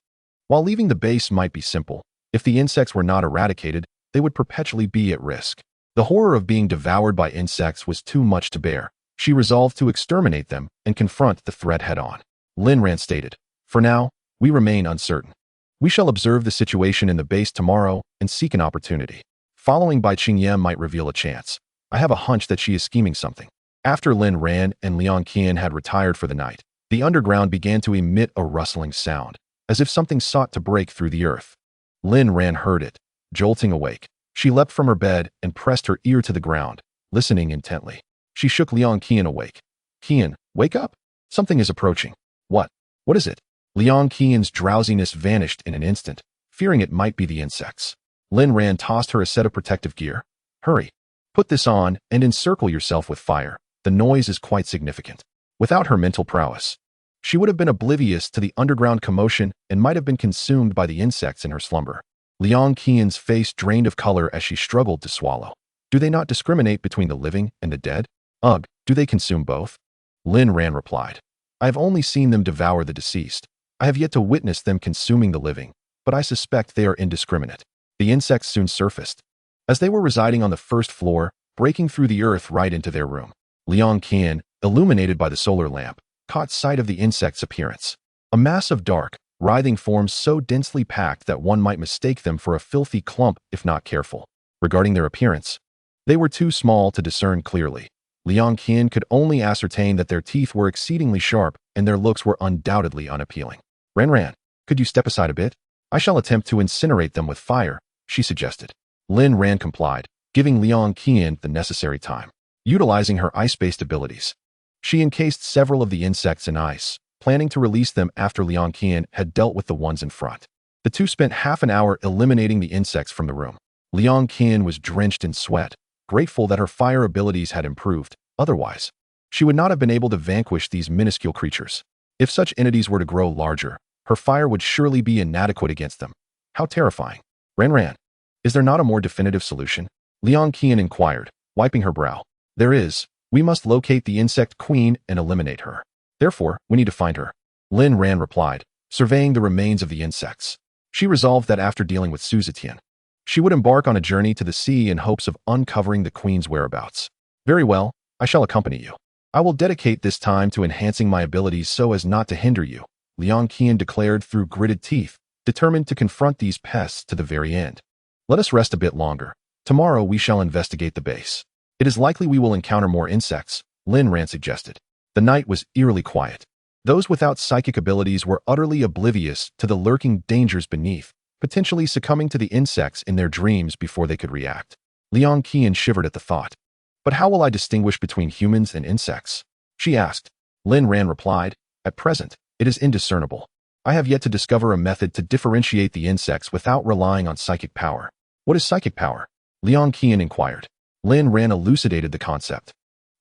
While leaving the base might be simple, if the insects were not eradicated, they would perpetually be at risk. The horror of being devoured by insects was too much to bear. She resolved to exterminate them and confront the threat head-on. Lin Ran stated, "For now, we remain uncertain. We shall observe the situation in the base tomorrow and seek an opportunity. Following Bai Qingyan might reveal a chance. I have a hunch that she is scheming something." After Lin Ran and Liang Qian had retired for the night, the underground began to emit a rustling sound, as if something sought to break through the earth. Lin Ran heard it, jolting awake. She leapt from her bed and pressed her ear to the ground, listening intently. She shook Liang Qian awake. "Qian, wake up! Something is approaching." "What? What is it?" Liang Qian's drowsiness vanished in an instant, fearing it might be the insects. Lin Ran tossed her a set of protective gear. "Hurry. Put this on and encircle yourself with fire. The noise is quite significant." Without her mental prowess, she would have been oblivious to the underground commotion and might have been consumed by the insects in her slumber. Liang Qian's face drained of color as she struggled to swallow. "Do they not discriminate between the living and the dead?" "Ugh, do they consume both?" Lin Ran replied. "I have only seen them devour the deceased. I have yet to witness them consuming the living, but I suspect they are indiscriminate." The insects soon surfaced, as they were residing on the first floor, breaking through the earth right into their room. Liang Qian, illuminated by the solar lamp, caught sight of the insect's appearance. A mass of dark, writhing forms so densely packed that one might mistake them for a filthy clump if not careful. Regarding their appearance, they were too small to discern clearly. Liang Qian could only ascertain that their teeth were exceedingly sharp and their looks were undoubtedly unappealing. Ran, could you step aside a bit? I shall attempt to incinerate them with fire," she suggested. Lin Ran complied, giving Liang Qian the necessary time. Utilizing her ice-based abilities, she encased several of the insects in ice, planning to release them after Liang Qian had dealt with the ones in front. The two spent half an hour eliminating the insects from the room. Liang Qian was drenched in sweat, grateful that her fire abilities had improved. Otherwise, she would not have been able to vanquish these minuscule creatures. If such entities were to grow larger, her fire would surely be inadequate against them. How terrifying. Ran, is there not a more definitive solution?" Liang Qian inquired, wiping her brow. "There is. We must locate the insect queen and eliminate her. Therefore, we need to find her." Lin Ran replied, surveying the remains of the insects. She resolved that after dealing with Su Zetian, she would embark on a journey to the sea in hopes of uncovering the queen's whereabouts. "Very well, I shall accompany you." I will dedicate this time to enhancing my abilities so as not to hinder you, Liang Qian declared through gritted teeth, determined to confront these pests to the very end. Let us rest a bit longer. Tomorrow we shall investigate the base. It is likely we will encounter more insects, Lin Ran suggested. The night was eerily quiet. Those without psychic abilities were utterly oblivious to the lurking dangers beneath, potentially succumbing to the insects in their dreams before they could react. Liang Qian shivered at the thought. But how will I distinguish between humans and insects? She asked. Lin Ran replied, at present, it is indiscernible. I have yet to discover a method to differentiate the insects without relying on psychic power. What is psychic power? Liang Qian inquired. Lin Ran elucidated the concept,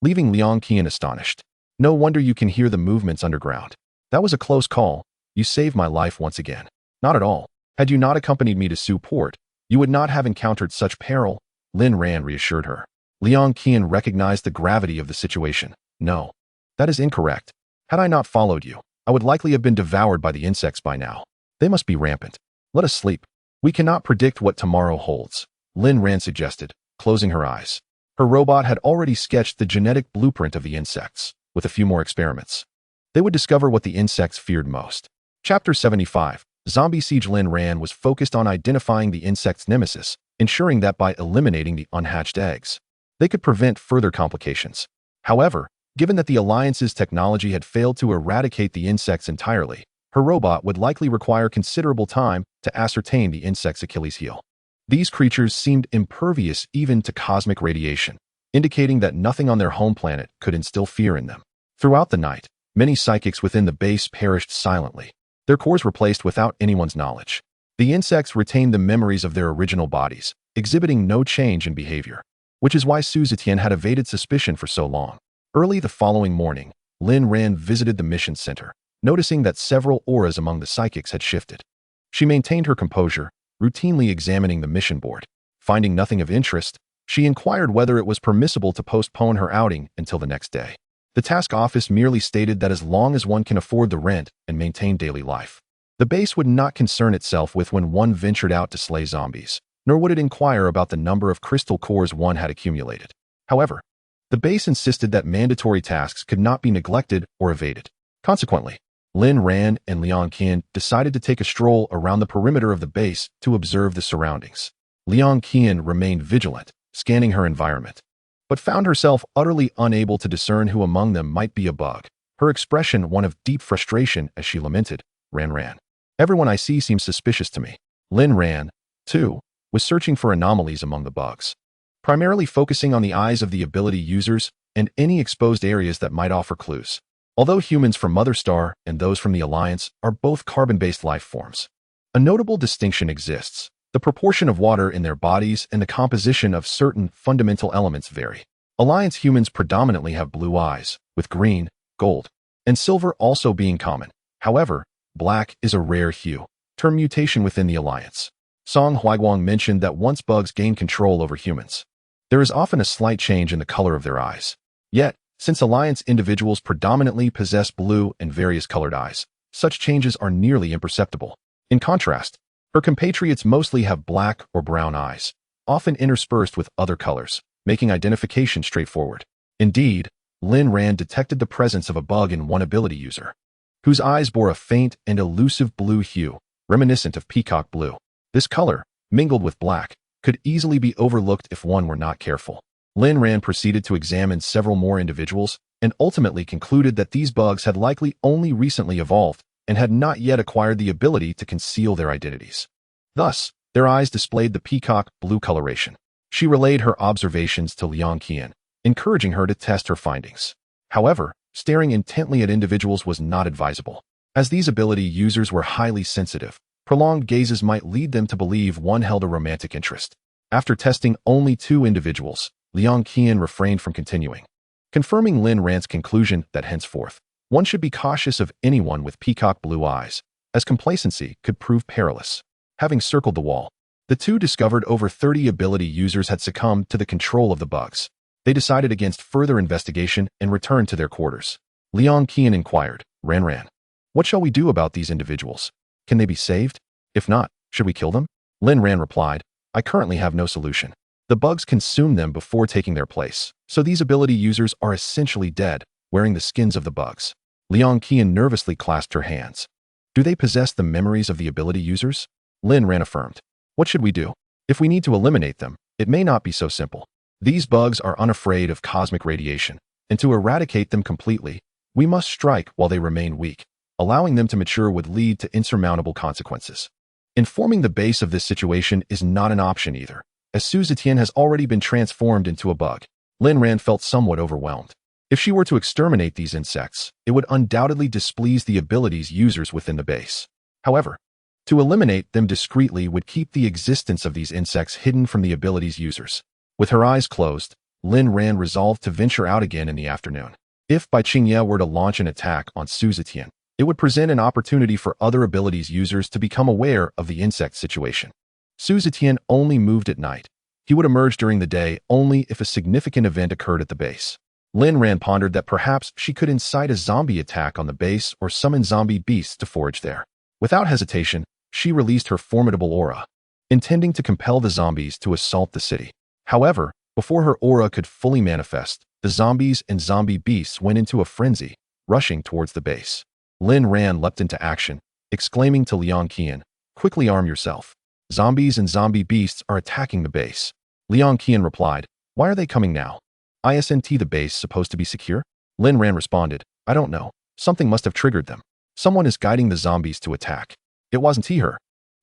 leaving Liang Qian astonished. No wonder you can hear the movements underground. That was a close call. You saved my life once again. Not at all. Had you not accompanied me to Sioux Port, you would not have encountered such peril, Lin Ran reassured her. Liang Qian recognized the gravity of the situation. No, that is incorrect. Had I not followed you, I would likely have been devoured by the insects by now. They must be rampant. Let us sleep. We cannot predict what tomorrow holds, Lin Ran suggested, closing her eyes. Her robot had already sketched the genetic blueprint of the insects. With a few more experiments, they would discover what the insects feared most. Chapter 75. Zombie Siege. Lin Ran was focused on identifying the insect's nemesis, ensuring that by eliminating the unhatched eggs, they could prevent further complications. However, given that the Alliance's technology had failed to eradicate the insects entirely, her robot would likely require considerable time to ascertain the insect's Achilles heel. These creatures seemed impervious even to cosmic radiation, indicating that nothing on their home planet could instill fear in them. Throughout the night, many psychics within the base perished silently, their cores replaced without anyone's knowledge. The insects retained the memories of their original bodies, exhibiting no change in behavior, which is why Su Zetian had evaded suspicion for so long. Early the following morning, Lin Ran visited the mission center, noticing that several auras among the psychics had shifted. She maintained her composure, routinely examining the mission board. Finding nothing of interest, she inquired whether it was permissible to postpone her outing until the next day. The task office merely stated that as long as one can afford the rent and maintain daily life, the base would not concern itself with when one ventured out to slay zombies, nor would it inquire about the number of crystal cores one had accumulated. However, the base insisted that mandatory tasks could not be neglected or evaded. Consequently, Lin Ran and Liang Qian decided to take a stroll around the perimeter of the base to observe the surroundings. Liang Qian remained vigilant, scanning her environment, but found herself utterly unable to discern who among them might be a bug, her expression one of deep frustration as she lamented, Ran. Everyone I see seems suspicious to me. Lin Ran, too, was searching for anomalies among the bugs, primarily focusing on the eyes of the ability users and any exposed areas that might offer clues. Although humans from Mother Star and those from the Alliance are both carbon-based life forms, a notable distinction exists. The proportion of water in their bodies and the composition of certain fundamental elements vary. Alliance humans predominantly have blue eyes, with green, gold, and silver also being common. However, black is a rare hue, term mutation within the Alliance. Song Huiguang mentioned that once bugs gain control over humans, there is often a slight change in the color of their eyes. Yet, since Alliance individuals predominantly possess blue and various colored eyes, such changes are nearly imperceptible. In contrast, her compatriots mostly have black or brown eyes, often interspersed with other colors, making identification straightforward. Indeed, Lin Ran detected the presence of a bug in one ability user, whose eyes bore a faint and elusive blue hue, reminiscent of peacock blue. This color, mingled with black, could easily be overlooked if one were not careful. Lin Ran proceeded to examine several more individuals and ultimately concluded that these bugs had likely only recently evolved and had not yet acquired the ability to conceal their identities. Thus, their eyes displayed the peacock blue coloration. She relayed her observations to Liang Qian, encouraging her to test her findings. However, staring intently at individuals was not advisable. As these ability users were highly sensitive, prolonged gazes might lead them to believe one held a romantic interest. After testing only 2 individuals, Liang Qian refrained from continuing, confirming Lin Ran's conclusion that henceforth, one should be cautious of anyone with peacock blue eyes, as complacency could prove perilous. Having circled the wall, the two discovered over 30 ability users had succumbed to the control of the bugs. They decided against further investigation and returned to their quarters. Liang Qian inquired, Ran, what shall we do about these individuals? Can they be saved? If not, should we kill them? Lin Ran replied, I currently have no solution. The bugs consumed them before taking their place, so these ability users are essentially dead. wearing the skins of the bugs. Liang Qian nervously clasped her hands. Do they possess the memories of the ability users? Lin Ran affirmed. What should we do? If we need to eliminate them, it may not be so simple. These bugs are unafraid of cosmic radiation, and to eradicate them completely, we must strike while they remain weak. Allowing them to mature would lead to insurmountable consequences. Informing the base of this situation is not an option either, as Su Zetian has already been transformed into a bug. Lin Ran felt somewhat overwhelmed. If she were to exterminate these insects, it would undoubtedly displease the abilities users within the base. However, to eliminate them discreetly would keep the existence of these insects hidden from the abilities users. With her eyes closed, Lin Ran resolved to venture out again in the afternoon. If Bai Qingye were to launch an attack on Su Zetian, it would present an opportunity for other abilities users to become aware of the insect situation. Su Zetian only moved at night. He would emerge during the day only if a significant event occurred at the base. Lin Ran pondered that perhaps she could incite a zombie attack on the base or summon zombie beasts to forage there. Without hesitation, she released her formidable aura, intending to compel the zombies to assault the city. However, before her aura could fully manifest, the zombies and zombie beasts went into a frenzy, rushing towards the base. Lin Ran leapt into action, exclaiming to Liang Qian, quickly arm yourself. Zombies and zombie beasts are attacking the base. Liang Qian replied, why are they coming now? Isn't the base supposed to be secure? Lin Ran responded, I don't know. Something must have triggered them. Someone is guiding the zombies to attack. It wasn't her.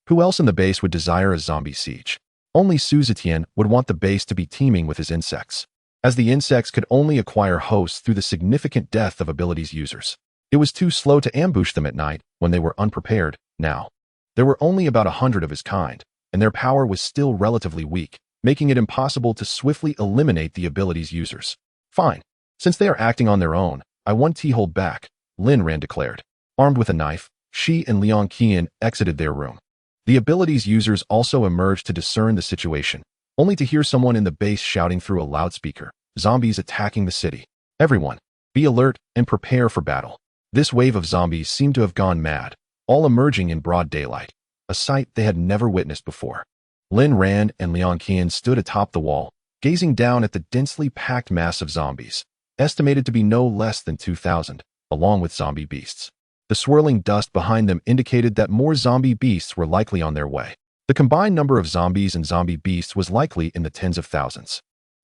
Who else in the base would desire a zombie siege? Only Su Zetian would want the base to be teeming with his insects, as the insects could only acquire hosts through the significant death of abilities users. It was too slow to ambush them at night when they were unprepared. Now, there were only about 100 of his kind, and their power was still relatively weak, making it impossible to swiftly eliminate the abilities users. Fine. Since they are acting on their own, I won't hold back, Lin Ran declared. Armed with a knife, she and Liang Qian exited their room. The abilities users also emerged to discern the situation, only to hear someone in the base shouting through a loudspeaker, zombies attacking the city. Everyone, be alert and prepare for battle. This wave of zombies seemed to have gone mad, all emerging in broad daylight, a sight they had never witnessed before. Lin Ran and Liang Qian stood atop the wall, gazing down at the densely packed mass of zombies, estimated to be no less than 2,000, along with zombie beasts. The swirling dust behind them indicated that more zombie beasts were likely on their way. The combined number of zombies and zombie beasts was likely in the tens of thousands.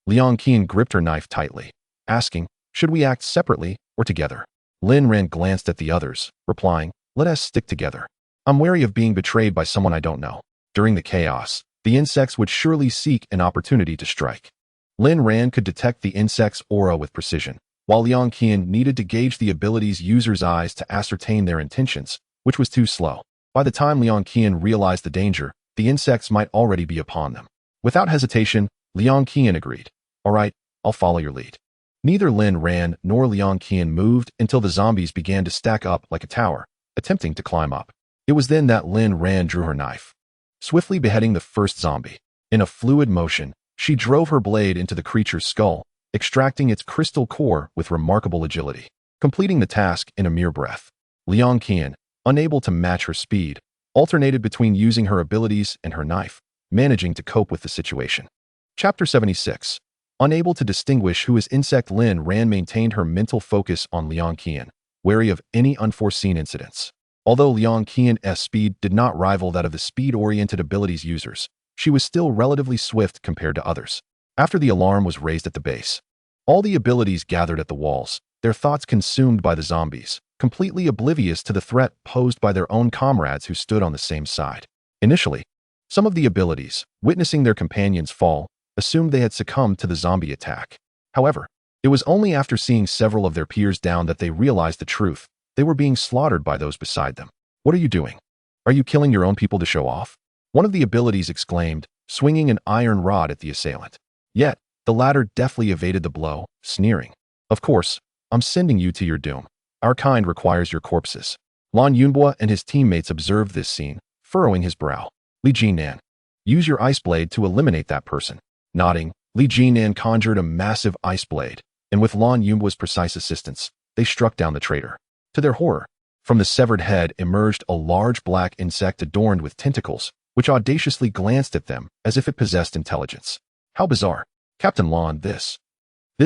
Liang Qian gripped her knife tightly, asking, should we act separately or together? Lin Ran glanced at the others, replying, let us stick together. I'm wary of being betrayed by someone I don't know. During the chaos, the insects would surely seek an opportunity to strike. Lin Ran could detect the insect's aura with precision, while Liang Qian needed to gauge the ability's user's eyes to ascertain their intentions, which was too slow. By the time Liang Qian realized the danger, the insects might already be upon them. Without hesitation, Liang Qian agreed. All right, I'll follow your lead. Neither Lin Ran nor Liang Qian moved until the zombies began to stack up like a tower, attempting to climb up. It was then that Lin Ran drew her knife, swiftly beheading the first zombie. In a fluid motion, she drove her blade into the creature's skull, extracting its crystal core with remarkable agility, completing the task in a mere breath. Liang Qian, unable to match her speed, alternated between using her abilities and her knife, managing to cope with the situation. Chapter 76. Unable to distinguish who is insect, Lin Ran maintained her mental focus on Liang Qian, wary of any unforeseen incidents. Although Liang Qian's speed did not rival that of the speed-oriented abilities users, she was still relatively swift compared to others. After the alarm was raised at the base, all the abilities gathered at the walls, their thoughts consumed by the zombies, completely oblivious to the threat posed by their own comrades who stood on the same side. Initially, some of the abilities, witnessing their companions fall, assumed they had succumbed to the zombie attack. However, it was only after seeing several of their peers down that they realized the truth. They were being slaughtered by those beside them. What are you doing? Are you killing your own people to show off? One of the abilities exclaimed, swinging an iron rod at the assailant. Yet, the latter deftly evaded the blow, sneering. Of course, I'm sending you to your doom. Our kind requires your corpses. Lan Yunbua and his teammates observed this scene, furrowing his brow. Li Jinan, use your ice blade to eliminate that person. Nodding, Li Jinan conjured a massive ice blade, and with Lan Yunbua's precise assistance, they struck down the traitor. To their horror, from the severed head emerged a large black insect adorned with tentacles, which audaciously glanced at them as if it possessed intelligence. How bizarre. Captain Lan, this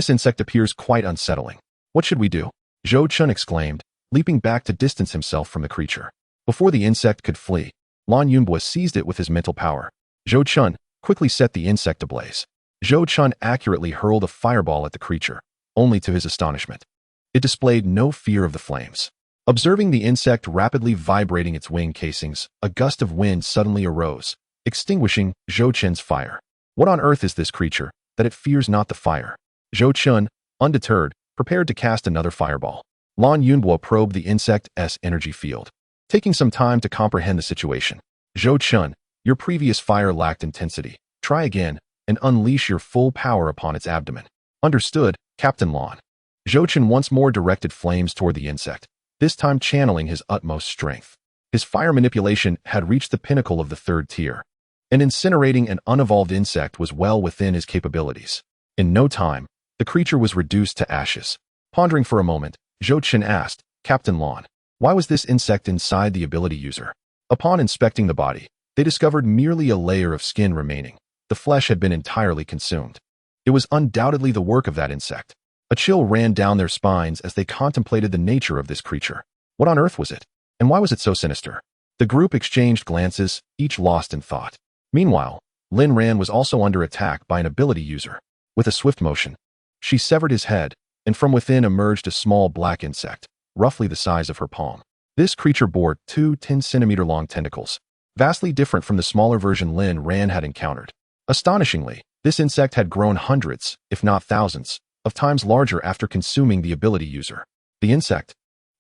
insect appears quite unsettling. What should we do? Zhou Chun exclaimed, leaping back to distance himself from the creature. Before the insect could flee, Lan Yunbo seized it with his mental power. Zhou Chun quickly set the insect ablaze. Zhou Chun accurately hurled a fireball at the creature, only to his astonishment, it displayed no fear of the flames. Observing the insect rapidly vibrating its wing casings, a gust of wind suddenly arose, extinguishing Zhou Chun's fire. What on earth is this creature, that it fears not the fire? Zhou Chun, undeterred, prepared to cast another fireball. Lan Yunbo probed the insect's energy field, taking some time to comprehend the situation. Zhou Chun, your previous fire lacked intensity. Try again, and unleash your full power upon its abdomen. Understood, Captain Lan. Zhou Chun once more directed flames toward the insect, this time channeling his utmost strength. His fire manipulation had reached the pinnacle of the third tier, and incinerating an unevolved insect was well within his capabilities. In no time, the creature was reduced to ashes. Pondering for a moment, Zhou Chun asked, Captain Lan, why was this insect inside the ability user? Upon inspecting the body, they discovered merely a layer of skin remaining. The flesh had been entirely consumed. It was undoubtedly the work of that insect. A chill ran down their spines as they contemplated the nature of this creature. What on earth was it? And why was it so sinister? The group exchanged glances, each lost in thought. Meanwhile, Lin Ran was also under attack by an ability user. With a swift motion, she severed his head, and from within emerged a small black insect, roughly the size of her palm. This creature bore 2 10-centimeter-long tentacles, vastly different from the smaller version Lin Ran had encountered. Astonishingly, this insect had grown hundreds, if not thousands, of times larger after consuming the ability user. The insect,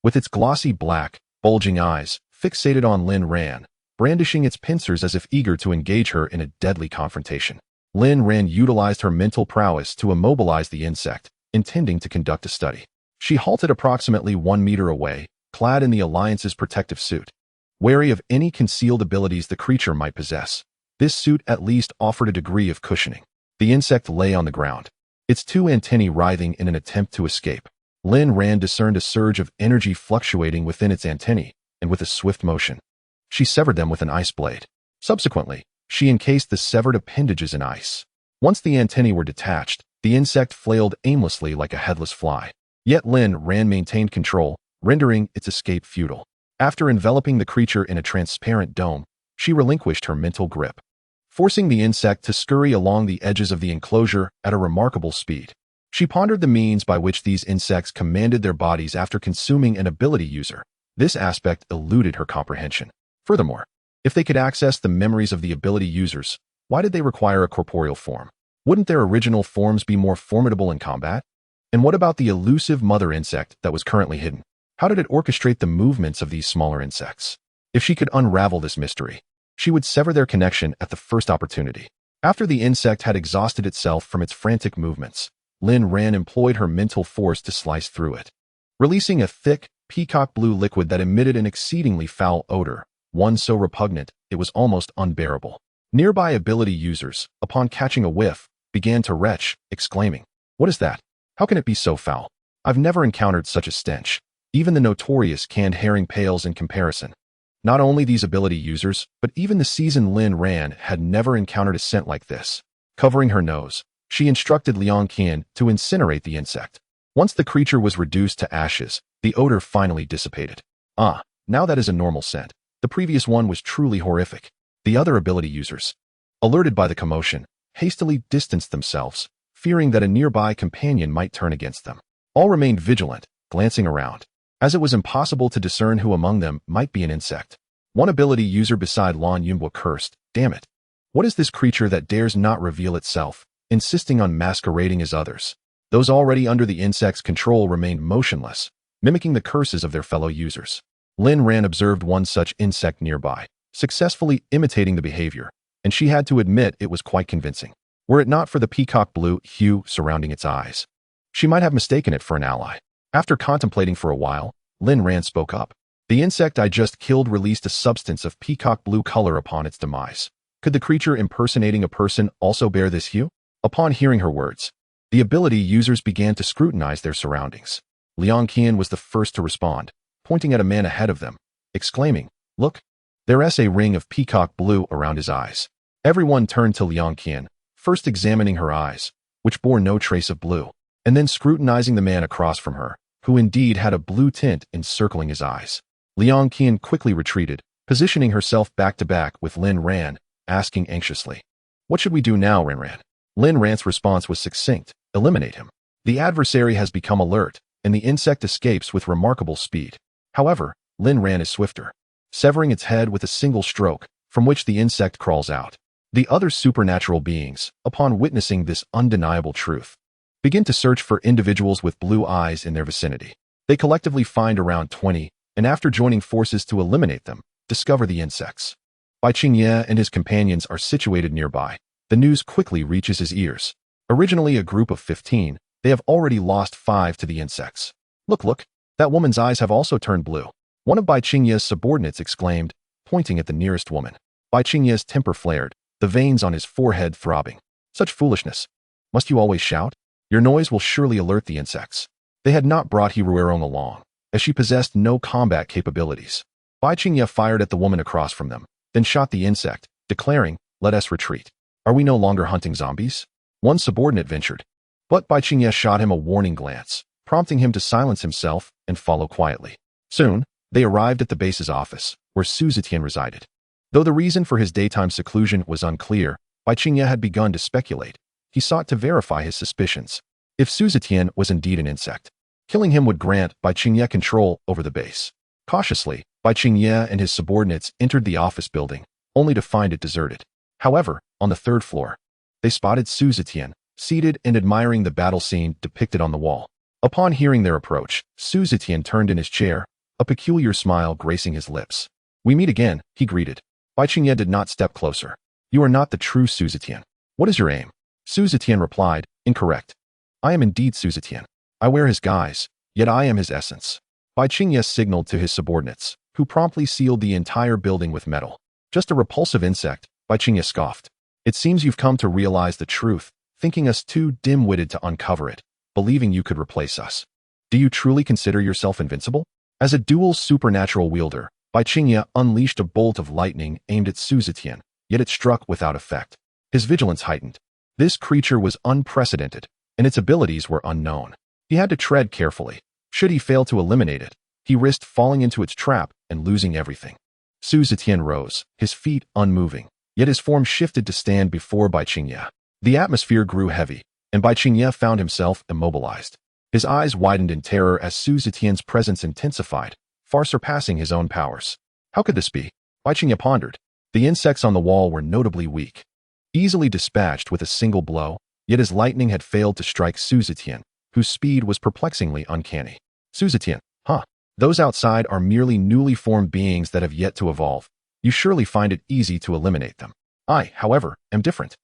with its glossy black, bulging eyes, fixated on Lin Ran, brandishing its pincers as if eager to engage her in a deadly confrontation. Lin Ran utilized her mental prowess to immobilize the insect, intending to conduct a study. She halted approximately 1 meter away, clad in the Alliance's protective suit. Wary of any concealed abilities the creature might possess, this suit at least offered a degree of cushioning. The insect lay on the ground, its 2 antennae writhing in an attempt to escape. Lin Ran discerned a surge of energy fluctuating within its antennae, and with a swift motion, she severed them with an ice blade. Subsequently, she encased the severed appendages in ice. Once the antennae were detached, the insect flailed aimlessly like a headless fly. Yet Lin Ran maintained control, rendering its escape futile. After enveloping the creature in a transparent dome, she relinquished her mental grip, forcing the insect to scurry along the edges of the enclosure at a remarkable speed. She pondered the means by which these insects commanded their bodies after consuming an ability user. This aspect eluded her comprehension. Furthermore, if they could access the memories of the ability users, why did they require a corporeal form? Wouldn't their original forms be more formidable in combat? And what about the elusive mother insect that was currently hidden? How did it orchestrate the movements of these smaller insects? If she could unravel this mystery, she would sever their connection at the first opportunity. After the insect had exhausted itself from its frantic movements, Lin Ran employed her mental force to slice through it, releasing a thick, peacock blue liquid that emitted an exceedingly foul odor, one so repugnant it was almost unbearable. Nearby ability users, upon catching a whiff, began to retch, exclaiming, "What is that? How can it be so foul? I've never encountered such a stench." Even the notorious canned herring pales in comparison. Not only these ability users, but even the seasoned Lin Ran had never encountered a scent like this. Covering her nose, she instructed Liang Qian to incinerate the insect. Once the creature was reduced to ashes, the odor finally dissipated. Ah, now that is a normal scent. The previous one was truly horrific. The other ability users, alerted by the commotion, hastily distanced themselves, fearing that a nearby companion might turn against them. All remained vigilant, glancing around, as it was impossible to discern who among them might be an insect. One ability user beside Lan Yunbo cursed, "Damn it! What is this creature that dares not reveal itself, insisting on masquerading as others?" Those already under the insect's control remained motionless, mimicking the curses of their fellow users. Lin Ran observed one such insect nearby, successfully imitating the behavior, and she had to admit it was quite convincing. Were it not for the peacock blue hue surrounding its eyes, she might have mistaken it for an ally. After contemplating for a while, Lin Ran spoke up. "The insect I just killed released a substance of peacock blue color upon its demise. Could the creature impersonating a person also bear this hue?" Upon hearing her words, the ability users began to scrutinize their surroundings. Liang Qian was the first to respond, pointing at a man ahead of them, exclaiming, "Look, there's a ring of peacock blue around his eyes." Everyone turned to Liang Qian, first examining her eyes, which bore no trace of blue. and then scrutinizing the man across from her, who indeed had a blue tint encircling his eyes. Liang Qian quickly retreated, positioning herself back-to-back with Lin Ran, asking anxiously, "What should we do now, Lin Ran?" Lin Ran's response was succinct: "Eliminate him. The adversary has become alert, and the insect escapes with remarkable speed." However, Lin Ran is swifter, severing its head with a single stroke, from which the insect crawls out. The other supernatural beings, upon witnessing this undeniable truth, begin to search for individuals with blue eyes in their vicinity. They collectively find around 20, and after joining forces to eliminate them, discover the insects. Bai Qingye and his companions are situated nearby. The news quickly reaches his ears. Originally a group of 15, they have already lost 5 to the insects. Look, that woman's eyes have also turned blue." One of Bai Qingye's subordinates exclaimed, pointing at the nearest woman. Bai Qingye's temper flared, the veins on his forehead throbbing. "Such foolishness. Must you always shout? Your noise will surely alert the insects." They had not brought Heruerong along, as she possessed no combat capabilities. Bai Qingye fired at the woman across from them, then shot the insect, declaring, "Let us retreat. Are we no longer hunting zombies?" One subordinate ventured, but Bai Qingye shot him a warning glance, prompting him to silence himself and follow quietly. Soon, they arrived at the base's office, where Su Zetian resided. Though the reason for his daytime seclusion was unclear, Bai Qingye had begun to speculate. He sought to verify his suspicions. If Su Zetian was indeed an insect, killing him would grant Bai Qingye control over the base. Cautiously, Bai Qingye and his subordinates entered the office building, only to find it deserted. However, on the 3rd floor, they spotted Su Zetian, seated and admiring the battle scene depicted on the wall. Upon hearing their approach, Su Zetian turned in his chair, a peculiar smile gracing his lips. "We meet again," he greeted. Bai Qingye did not step closer. "You are not the true Su Zetian. What is your aim?" Su Zetian replied, "Incorrect. I am indeed Su Zetian. I wear his guise, yet I am his essence." Bai Qingye signaled to his subordinates, who promptly sealed the entire building with metal. "Just a repulsive insect," Bai Qingye scoffed. "It seems you've come to realize the truth, thinking us too dim-witted to uncover it, believing you could replace us. Do you truly consider yourself invincible?" As a dual supernatural wielder, Bai Qingye unleashed a bolt of lightning aimed at Su Zetian, yet it struck without effect. His vigilance heightened. This creature was unprecedented, and its abilities were unknown. He had to tread carefully. Should he fail to eliminate it, he risked falling into its trap and losing everything. Su Zetian rose, his feet unmoving, yet his form shifted to stand before Bai Qingye. The atmosphere grew heavy, and Bai Qingye found himself immobilized. His eyes widened in terror as Su Zetian's presence intensified, far surpassing his own powers. How could this be? Bai Qingye pondered. The insects on the wall were notably weak. Easily dispatched with a single blow, yet his lightning had failed to strike Su Zetian, whose speed was perplexingly uncanny. Su Zetian, huh? Those outside are merely newly formed beings that have yet to evolve. You surely find it easy to eliminate them. I, however, am different.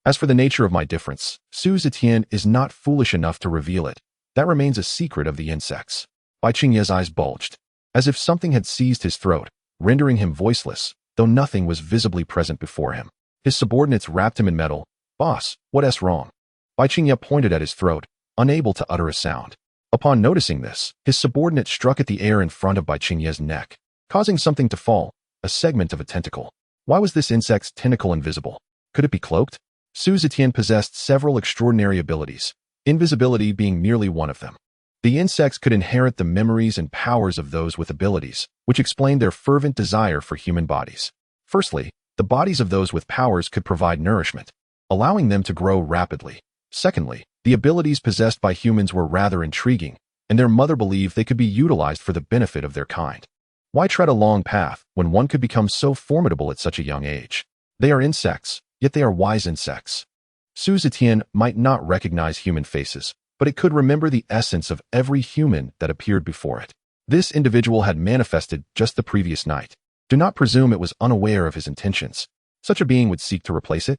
As for the nature of my difference, Su Zetian is not foolish enough to reveal it. That remains a secret of the insects. Bai Qingye's eyes bulged, as if something had seized his throat, rendering him voiceless, though nothing was visibly present before him. His subordinates wrapped him in metal. "Boss, what's wrong?" Bai Qingye pointed at his throat, unable to utter a sound. Upon noticing this, his subordinate struck at the air in front of Bai Qingye's neck, causing something to fall, a segment of a tentacle. Why was this insect's tentacle invisible? Could it be cloaked? Su Zetian possessed several extraordinary abilities, invisibility being merely one of them. The insects could inherit the memories and powers of those with abilities, which explained their fervent desire for human bodies. Firstly, the bodies of those with powers could provide nourishment, allowing them to grow rapidly. Secondly, the abilities possessed by humans were rather intriguing, and their mother believed they could be utilized for the benefit of their kind. Why tread a long path when one could become so formidable at such a young age? They are insects, yet they are wise insects. Su Zetian might not recognize human faces, but it could remember the essence of every human that appeared before it. This individual had manifested just the previous night. Do not presume it was unaware of his intentions. Such a being would seek to replace it?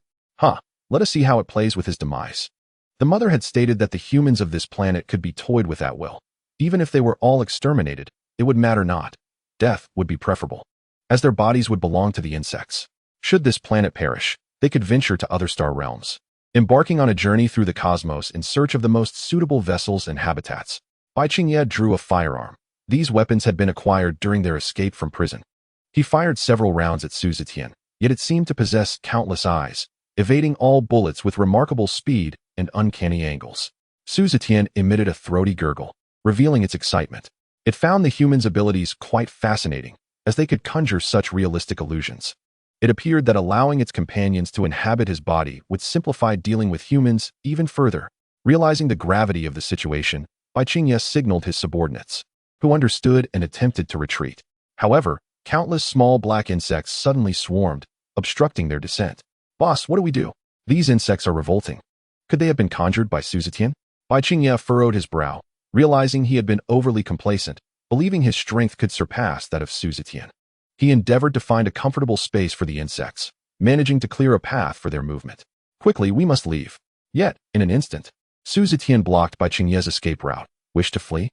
Let us see how it plays with his demise. The mother had stated that the humans of this planet could be toyed with at will. Even if they were all exterminated, it would matter not. Death would be preferable, as their bodies would belong to the insects. Should this planet perish, they could venture to other star realms, embarking on a journey through the cosmos in search of the most suitable vessels and habitats. Bai Qingye drew a firearm. These weapons had been acquired during their escape from prison. He fired several rounds at Su Zetian, yet it seemed to possess countless eyes, evading all bullets with remarkable speed and uncanny angles. Su Zetian emitted a throaty gurgle, revealing its excitement. It found the humans' abilities quite fascinating, as they could conjure such realistic illusions. It appeared that allowing its companions to inhabit his body would simplify dealing with humans even further. Realizing the gravity of the situation, Bai Qingye signaled his subordinates, who understood and attempted to retreat. However, countless small black insects suddenly swarmed, obstructing their descent. "Boss, what do we do? These insects are revolting. Could they have been conjured by Su Zetian?" Bai Qingye furrowed his brow, realizing he had been overly complacent, believing his strength could surpass that of Su Zetian. He endeavored to find a comfortable space for the insects, managing to clear a path for their movement. "Quickly, we must leave." Yet, in an instant, Su Zetian blocked Bai Qingye's escape route. Wished to flee?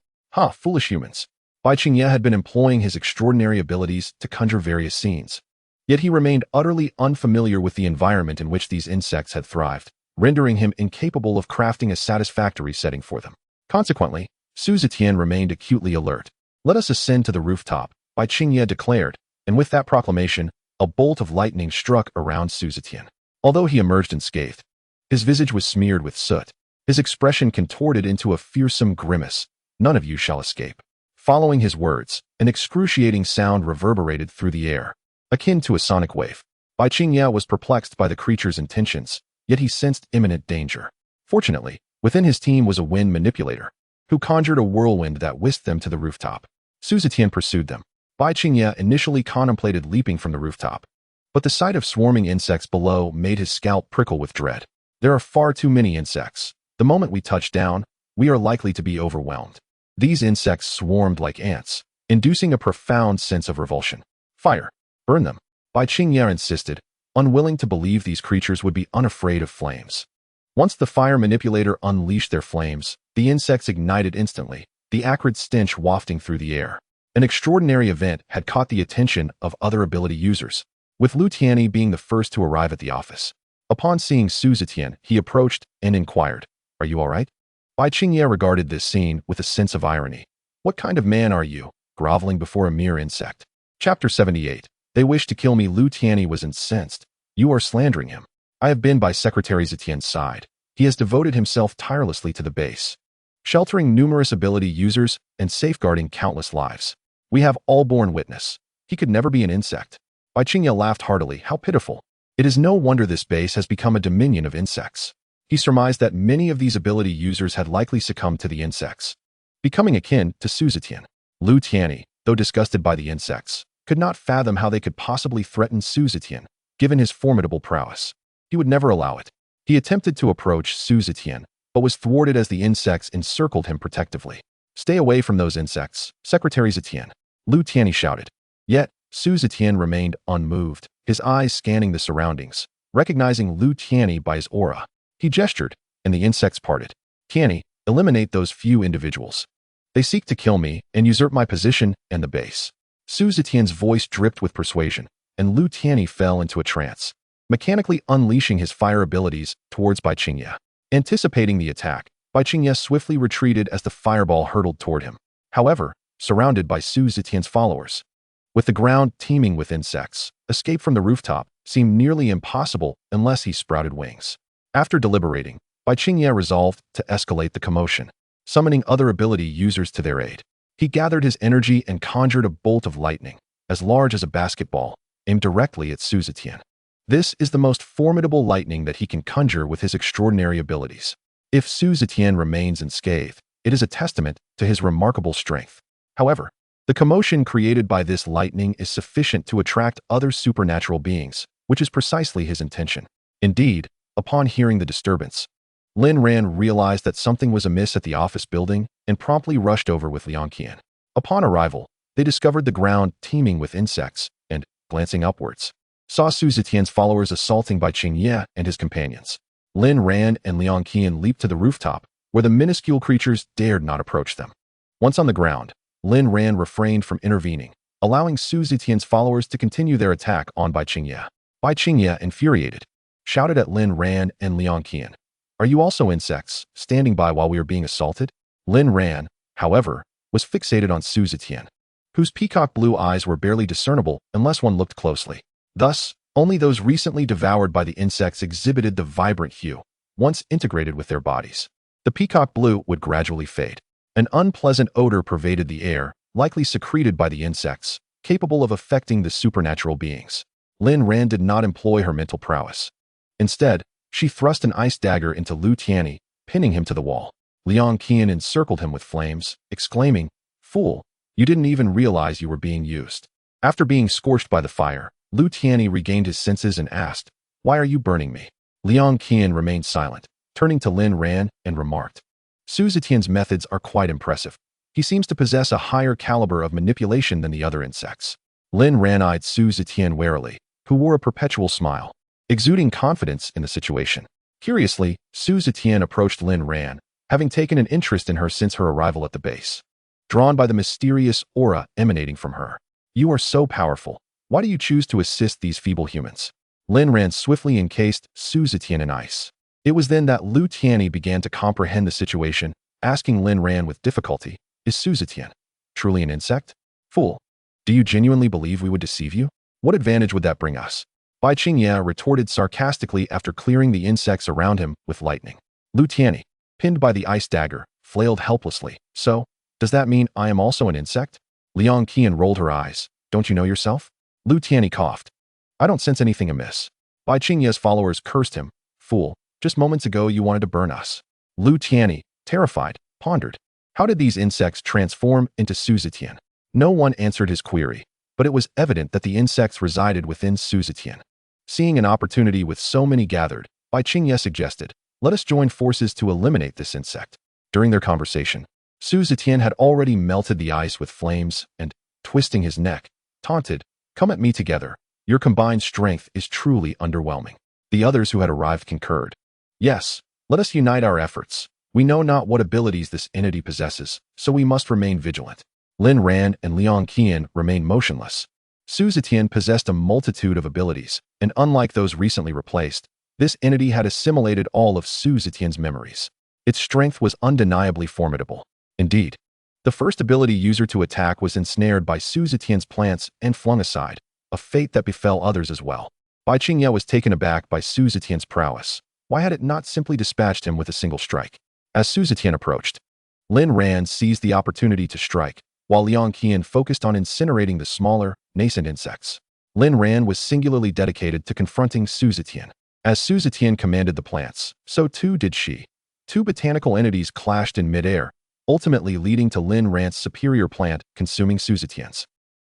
Foolish humans. Bai Qingye had been employing his extraordinary abilities to conjure various scenes. Yet he remained utterly unfamiliar with the environment in which these insects had thrived, rendering him incapable of crafting a satisfactory setting for them. Consequently, Su Zetian remained acutely alert. "Let us ascend to the rooftop," Bai Qingye declared, and with that proclamation, a bolt of lightning struck around Su Zetian. Although he emerged unscathed, his visage was smeared with soot. His expression contorted into a fearsome grimace. "None of you shall escape." Following his words, an excruciating sound reverberated through the air, akin to a sonic wave. Bai Qingye was perplexed by the creature's intentions, yet he sensed imminent danger. Fortunately, within his team was a wind manipulator, who conjured a whirlwind that whisked them to the rooftop. Su Zetian pursued them. Bai Qingye initially contemplated leaping from the rooftop, but the sight of swarming insects below made his scalp prickle with dread. "There are far too many insects. The moment we touch down, we are likely to be overwhelmed." These insects swarmed like ants, inducing a profound sense of revulsion. "Fire! Burn them!" Bai Qingye insisted, unwilling to believe these creatures would be unafraid of flames. Once the fire manipulator unleashed their flames, the insects ignited instantly, the acrid stench wafting through the air. An extraordinary event had caught the attention of other ability users, with Lu Tianyi being the first to arrive at the office. Upon seeing Su Zetian, he approached and inquired, "Are you all right?" Bai Qingye regarded this scene with a sense of irony. "What kind of man are you, groveling before a mere insect?" Chapter 78. They wish to kill me. Lu Tianyi was incensed. "You are slandering him. I have been by Secretary Zetian's side. He has devoted himself tirelessly to the base, sheltering numerous ability users and safeguarding countless lives. We have all borne witness. He could never be an insect." Bai Qingye laughed heartily. How pitiful. It is no wonder this base has become a dominion of insects. He surmised that many of these ability users had likely succumbed to the insects, becoming akin to Su Zetian. Lu Tianyi, though disgusted by the insects, could not fathom how they could possibly threaten Su Zetian, given his formidable prowess. He would never allow it. He attempted to approach Su Zetian, but was thwarted as the insects encircled him protectively. "Stay away from those insects, Secretary Zetian," Lu Tianyi shouted. Yet, Su Zetian remained unmoved, his eyes scanning the surroundings, recognizing Lu Tianyi by his aura. He gestured, and the insects parted. "Tianyi, eliminate those few individuals. They seek to kill me and usurp my position and the base." Su Zetian's voice dripped with persuasion, and Lu Tianyi fell into a trance, mechanically unleashing his fire abilities towards Bai Qingye. Anticipating the attack, Bai Qingye swiftly retreated as the fireball hurtled toward him. However, surrounded by Su Zetian's followers, with the ground teeming with insects, escape from the rooftop seemed nearly impossible unless he sprouted wings. After deliberating, Bai Qingye resolved to escalate the commotion, summoning other ability users to their aid. He gathered his energy and conjured a bolt of lightning, as large as a basketball, aimed directly at Su Zetian. This is the most formidable lightning that he can conjure with his extraordinary abilities. If Su Zetian remains unscathed, it is a testament to his remarkable strength. However, the commotion created by this lightning is sufficient to attract other supernatural beings, which is precisely his intention. Indeed, upon hearing the disturbance, Lin Ran realized that something was amiss at the office building and promptly rushed over with Liang Qian. Upon arrival, they discovered the ground teeming with insects and, glancing upwards, saw Su Zetian's followers assaulting Bai Qingye and his companions. Lin Ran and Liang Qian leaped to the rooftop, where the minuscule creatures dared not approach them. Once on the ground, Lin Ran refrained from intervening, allowing Su Zetian's followers to continue their attack on Bai Qingye. Bai Qingye, infuriated, shouted at Lin Ran and Liang Qian, "Are you also insects, standing by while we are being assaulted?" Lin Ran, however, was fixated on Su Zetian, whose peacock blue eyes were barely discernible unless one looked closely. Thus, only those recently devoured by the insects exhibited the vibrant hue, once integrated with their bodies. The peacock blue would gradually fade. An unpleasant odor pervaded the air, likely secreted by the insects, capable of affecting the supernatural beings. Lin Ran did not employ her mental prowess. Instead, she thrust an ice dagger into Lu Tianyi, pinning him to the wall. Liang Qian encircled him with flames, exclaiming, "Fool, you didn't even realize you were being used." After being scorched by the fire, Lu Tianyi regained his senses and asked, "Why are you burning me?" Liang Qian remained silent, turning to Lin Ran and remarked, "Su Zetian's methods are quite impressive. He seems to possess a higher caliber of manipulation than the other insects." Lin Ran eyed Su Zetian warily, who wore a perpetual smile, exuding confidence in the situation. Curiously, Su Zetian approached Lin Ran, having taken an interest in her since her arrival at the base. Drawn by the mysterious aura emanating from her, "You are so powerful. Why do you choose to assist these feeble humans?" Lin Ran swiftly encased Su Zetian in ice. It was then that Lu Tianyi began to comprehend the situation, asking Lin Ran with difficulty, "Is Su Zetian truly an insect? Fool, do you genuinely believe we would deceive you? What advantage would that bring us?" Bai Qingye retorted sarcastically after clearing the insects around him with lightning. Lu Tianyi, pinned by the ice dagger, flailed helplessly. "So, does that mean I am also an insect?" Liang Qian rolled her eyes. "Don't you know yourself?" Lu Tianyi coughed. "I don't sense anything amiss." Bai Qingye's followers cursed him. "Fool, just moments ago you wanted to burn us." Lu Tianyi, terrified, pondered. How did these insects transform into Su Zetian? No one answered his query, but it was evident that the insects resided within Su Zetian. Seeing an opportunity with so many gathered, Bai Qingye suggested, "Let us join forces to eliminate this insect." During their conversation, Su Zetian had already melted the ice with flames and, twisting his neck, taunted, "Come at me together. Your combined strength is truly underwhelming." The others who had arrived concurred. "Yes, let us unite our efforts. We know not what abilities this entity possesses, so we must remain vigilant." Lin Ran and Liang Qian remained motionless. Su Zetian possessed a multitude of abilities, and unlike those recently replaced, this entity had assimilated all of Su Zetian's memories. Its strength was undeniably formidable. Indeed, the first ability user to attack was ensnared by Su Zetian's plants and flung aside, a fate that befell others as well. Bai Qingye was taken aback by Su Zetian's prowess. Why had it not simply dispatched him with a single strike? As Su Zetian approached, Lin Ran seized the opportunity to strike, while Liang Qian focused on incinerating the smaller, nascent insects. Lin Ran was singularly dedicated to confronting Su Zetian. As Su Zetian commanded the plants, so too did she. Two botanical entities clashed in midair, ultimately leading to Lin Ran's superior plant consuming Su Zetian's,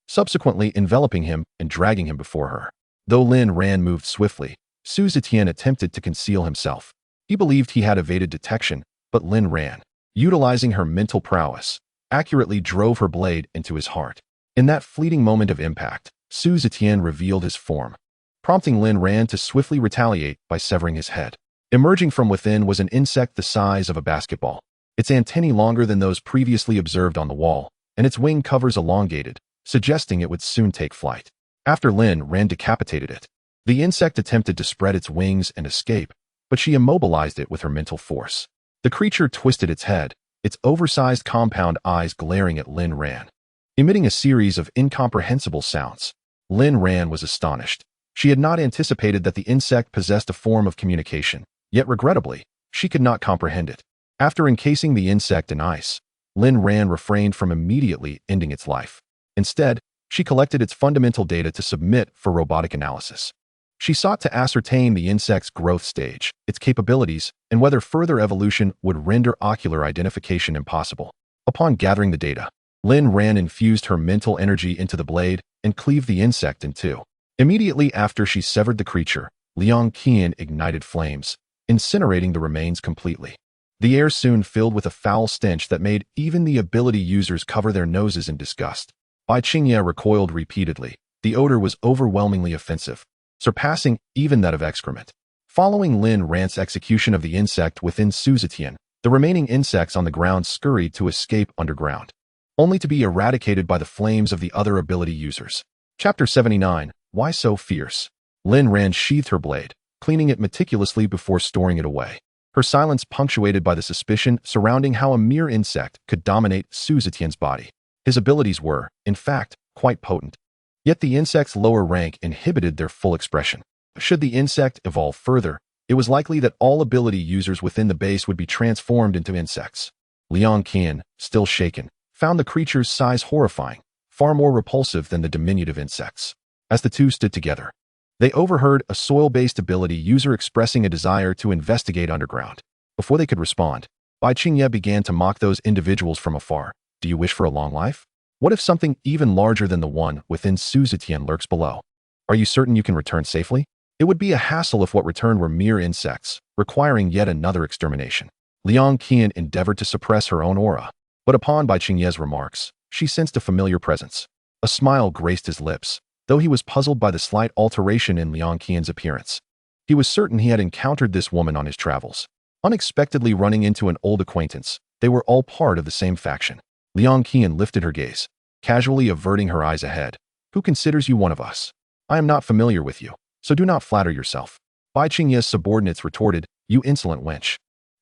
subsequently enveloping him and dragging him before her. Though Lin Ran moved swiftly, Su Zetian attempted to conceal himself. He believed he had evaded detection, but Lin Ran, utilizing her mental prowess, accurately drove her blade into his heart. In that fleeting moment of impact, Su Zetian revealed his form, prompting Lin Ran to swiftly retaliate by severing his head. Emerging from within was an insect the size of a basketball, its antennae longer than those previously observed on the wall, and its wing covers elongated, suggesting it would soon take flight. After Lin Ran decapitated it, the insect attempted to spread its wings and escape, but she immobilized it with her mental force. The creature twisted its head, its oversized compound eyes glaring at Lin Ran, emitting a series of incomprehensible sounds. Lin Ran was astonished. She had not anticipated that the insect possessed a form of communication, yet regrettably, she could not comprehend it. After encasing the insect in ice, Lin Ran refrained from immediately ending its life. Instead, she collected its fundamental data to submit for robotic analysis. She sought to ascertain the insect's growth stage, its capabilities, and whether further evolution would render ocular identification impossible. Upon gathering the data, Lin Ran infused her mental energy into the blade and cleaved the insect in two. Immediately after she severed the creature, Liang Qian ignited flames, incinerating the remains completely. The air soon filled with a foul stench that made even the ability users cover their noses in disgust. Bai Qingye recoiled repeatedly. The odor was overwhelmingly offensive, surpassing even that of excrement. Following Lin Ran's execution of the insect within Su Zetian, the remaining insects on the ground scurried to escape underground, only to be eradicated by the flames of the other ability users. Chapter 79. Why so fierce? Lin Ran sheathed her blade, cleaning it meticulously before storing it away. Her silence punctuated by the suspicion surrounding how a mere insect could dominate Su Zetian's body. His abilities were, in fact, quite potent. Yet the insect's lower rank inhibited their full expression. Should the insect evolve further, It was likely that all ability users within the base would be transformed into insects. Liang Qian, still shaken, found the creature's size horrifying, far more repulsive than the diminutive insects. As the two stood together, they overheard a soil-based ability user expressing a desire to investigate underground. Before they could respond, Bai Qingye began to mock those individuals from afar. Do you wish for a long life? What if something even larger than the one within Su Zetian lurks below? Are you certain you can return safely? It would be a hassle if what returned were mere insects, requiring yet another extermination. Liang Qian endeavored to suppress her own aura, but upon Bai Qingye's remarks, she sensed a familiar presence. A smile graced his lips, though he was puzzled by the slight alteration in Liang Qian's appearance. He was certain he had encountered this woman on his travels. Unexpectedly running into an old acquaintance, they were all part of the same faction. Liang Qian lifted her gaze, casually averting her eyes ahead. Who considers you one of us? I am not familiar with you, so do not flatter yourself. Bai Qingye's subordinates retorted, you insolent wench.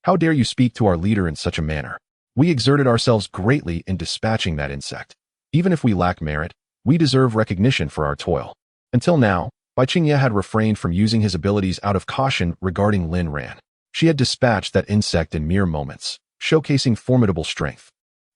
How dare you speak to our leader in such a manner? We exerted ourselves greatly in dispatching that insect. Even if we lack merit, we deserve recognition for our toil. Until now, Bai Qingye had refrained from using his abilities out of caution regarding Lin Ran. She had dispatched that insect in mere moments, showcasing formidable strength.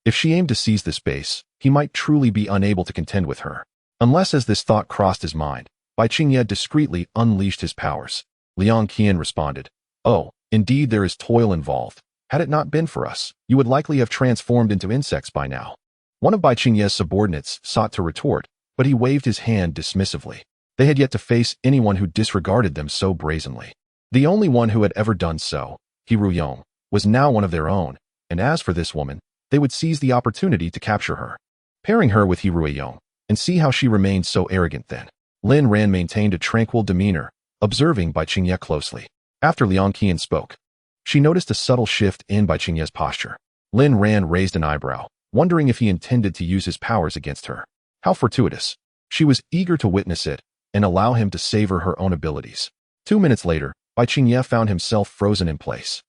If she aimed to seize this base, he might truly be unable to contend with her. Unless as this thought crossed his mind, Bai Qingye discreetly unleashed his powers. Liang Qian responded, oh, indeed there is toil involved. Had it not been for us, you would likely have transformed into insects by now. One of Bai Qingye's subordinates sought to retort, but he waved his hand dismissively. They had yet to face anyone who disregarded them so brazenly. The only one who had ever done so, He Ruyong, was now one of their own, and as for this woman, they would seize the opportunity to capture her. Pairing her with He Ruyong, and see how she remained so arrogant then. Lin Ran maintained a tranquil demeanor, observing Bai Qingye closely. After Liang Qian spoke, she noticed a subtle shift in Bai Qingye's posture. Lin Ran raised an eyebrow, wondering if he intended to use his powers against her. How fortuitous. She was eager to witness it and allow him to savor her own abilities. 2 minutes later, Bai Qingye found himself frozen in place.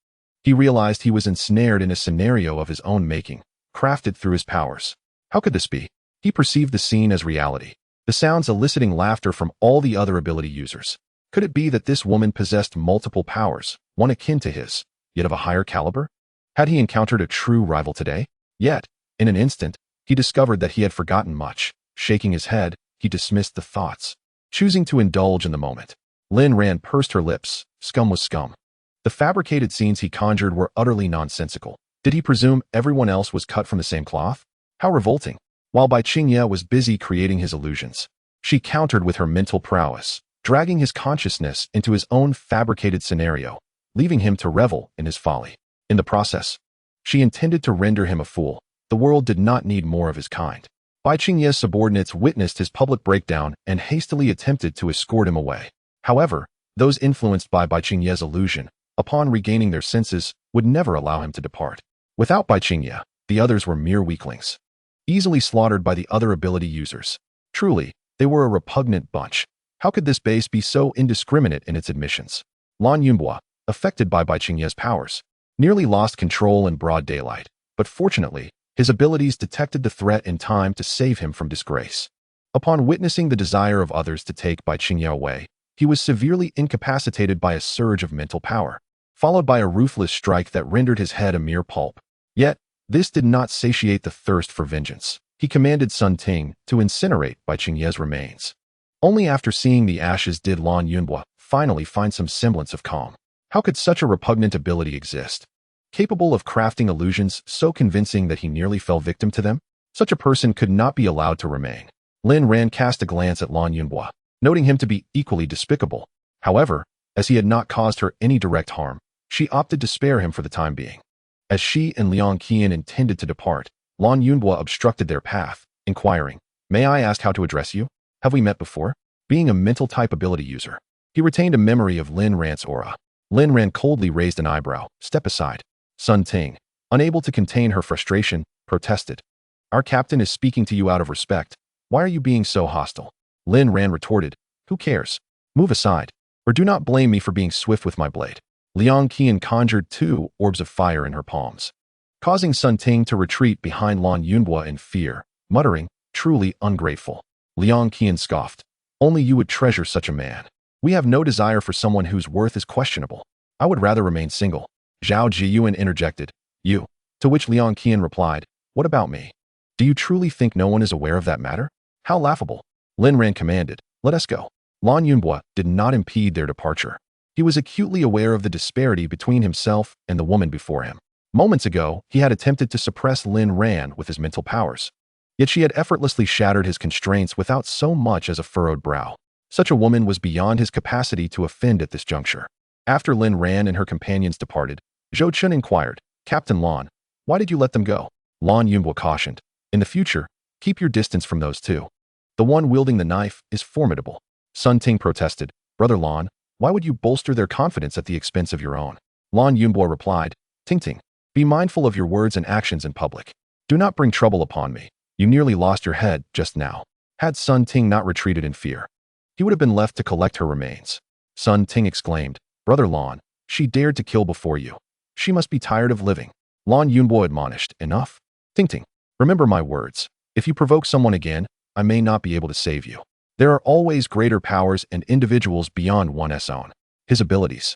He realized he was ensnared in a scenario of his own making, crafted through his powers. How could this be? He perceived the scene as reality, the sounds eliciting laughter from all the other ability users. Could it be that this woman possessed multiple powers, one akin to his, yet of a higher caliber? Had he encountered a true rival today? Yet, in an instant, he discovered that he had forgotten much. Shaking his head, he dismissed the thoughts, choosing to indulge in the moment. Lin Ran pursed her lips. Scum was scum. The fabricated scenes he conjured were utterly nonsensical. Did he presume everyone else was cut from the same cloth? How revolting. While Bai Qingye was busy creating his illusions, she countered with her mental prowess, dragging his consciousness into his own fabricated scenario, leaving him to revel in his folly. In the process, she intended to render him a fool. The world did not need more of his kind. Bai Qingye's subordinates witnessed his public breakdown and hastily attempted to escort him away. However, those influenced by Bai Qingye's illusion, upon regaining their senses, would never allow him to depart. Without Bai Qingye, the others were mere weaklings, easily slaughtered by the other ability users. Truly, they were a repugnant bunch. How could this base be so indiscriminate in its admissions? Lan Yunhua, affected by Bai Qingye's powers, nearly lost control in broad daylight, but fortunately, his abilities detected the threat in time to save him from disgrace. Upon witnessing the desire of others to take Bai Qingye away, he was severely incapacitated by a surge of mental power, followed by a ruthless strike that rendered his head a mere pulp. Yet, this did not satiate the thirst for vengeance. He commanded Sun Ting to incinerate Bai Qingye's remains. Only after seeing the ashes did Lan Yunhua finally find some semblance of calm. How could such a repugnant ability exist? Capable of crafting illusions so convincing that he nearly fell victim to them? Such a person could not be allowed to remain. Lin Ran cast a glance at Lan Yunhua, noting him to be equally despicable. However, as he had not caused her any direct harm, she opted to spare him for the time being. As she and Liang Qian intended to depart, Lan Yunhua obstructed their path, inquiring, "May I ask how to address you? Have we met before?" Being a mental-type ability user, he retained a memory of Lin Ran's aura. Lin Ran coldly raised an eyebrow. "Step aside." Sun Ting, unable to contain her frustration, protested. "Our captain is speaking to you out of respect. Why are you being so hostile?" Lin Ran retorted, "Who cares? Move aside, or do not blame me for being swift with my blade." Liang Qian conjured 2 orbs of fire in her palms, causing Sun Ting to retreat behind Lan Yunhua in fear, muttering, "Truly ungrateful." Liang Qian scoffed, "Only you would treasure such a man. We have no desire for someone whose worth is questionable." I would rather remain single. Zhao Jiyuan interjected. You. To which Liang Qian replied, what about me? Do you truly think no one is aware of that matter? How laughable. Lin Ran commanded, let us go. Lan Yunhua did not impede their departure. He was acutely aware of the disparity between himself and the woman before him. Moments ago, he had attempted to suppress Lin Ran with his mental powers. Yet she had effortlessly shattered his constraints without so much as a furrowed brow. Such a woman was beyond his capacity to offend at this juncture. After Lin Ran and her companions departed, Zhou Chun inquired, Captain Lan, why did you let them go? Lan Yunhua cautioned, in the future, keep your distance from those two. The one wielding the knife is formidable. Sun Ting protested, Brother Lan, why would you bolster their confidence at the expense of your own? Lan Yunhua replied, Ting Ting, be mindful of your words and actions in public. Do not bring trouble upon me. You nearly lost your head just now. Had Sun Ting not retreated in fear, he would have been left to collect her remains. Sun Ting exclaimed, Brother Lan, she dared to kill before you. She must be tired of living. Lan Yunhua admonished, enough. Ting Ting, remember my words. If you provoke someone again, I may not be able to save you. There are always greater powers and individuals beyond one's own. His abilities,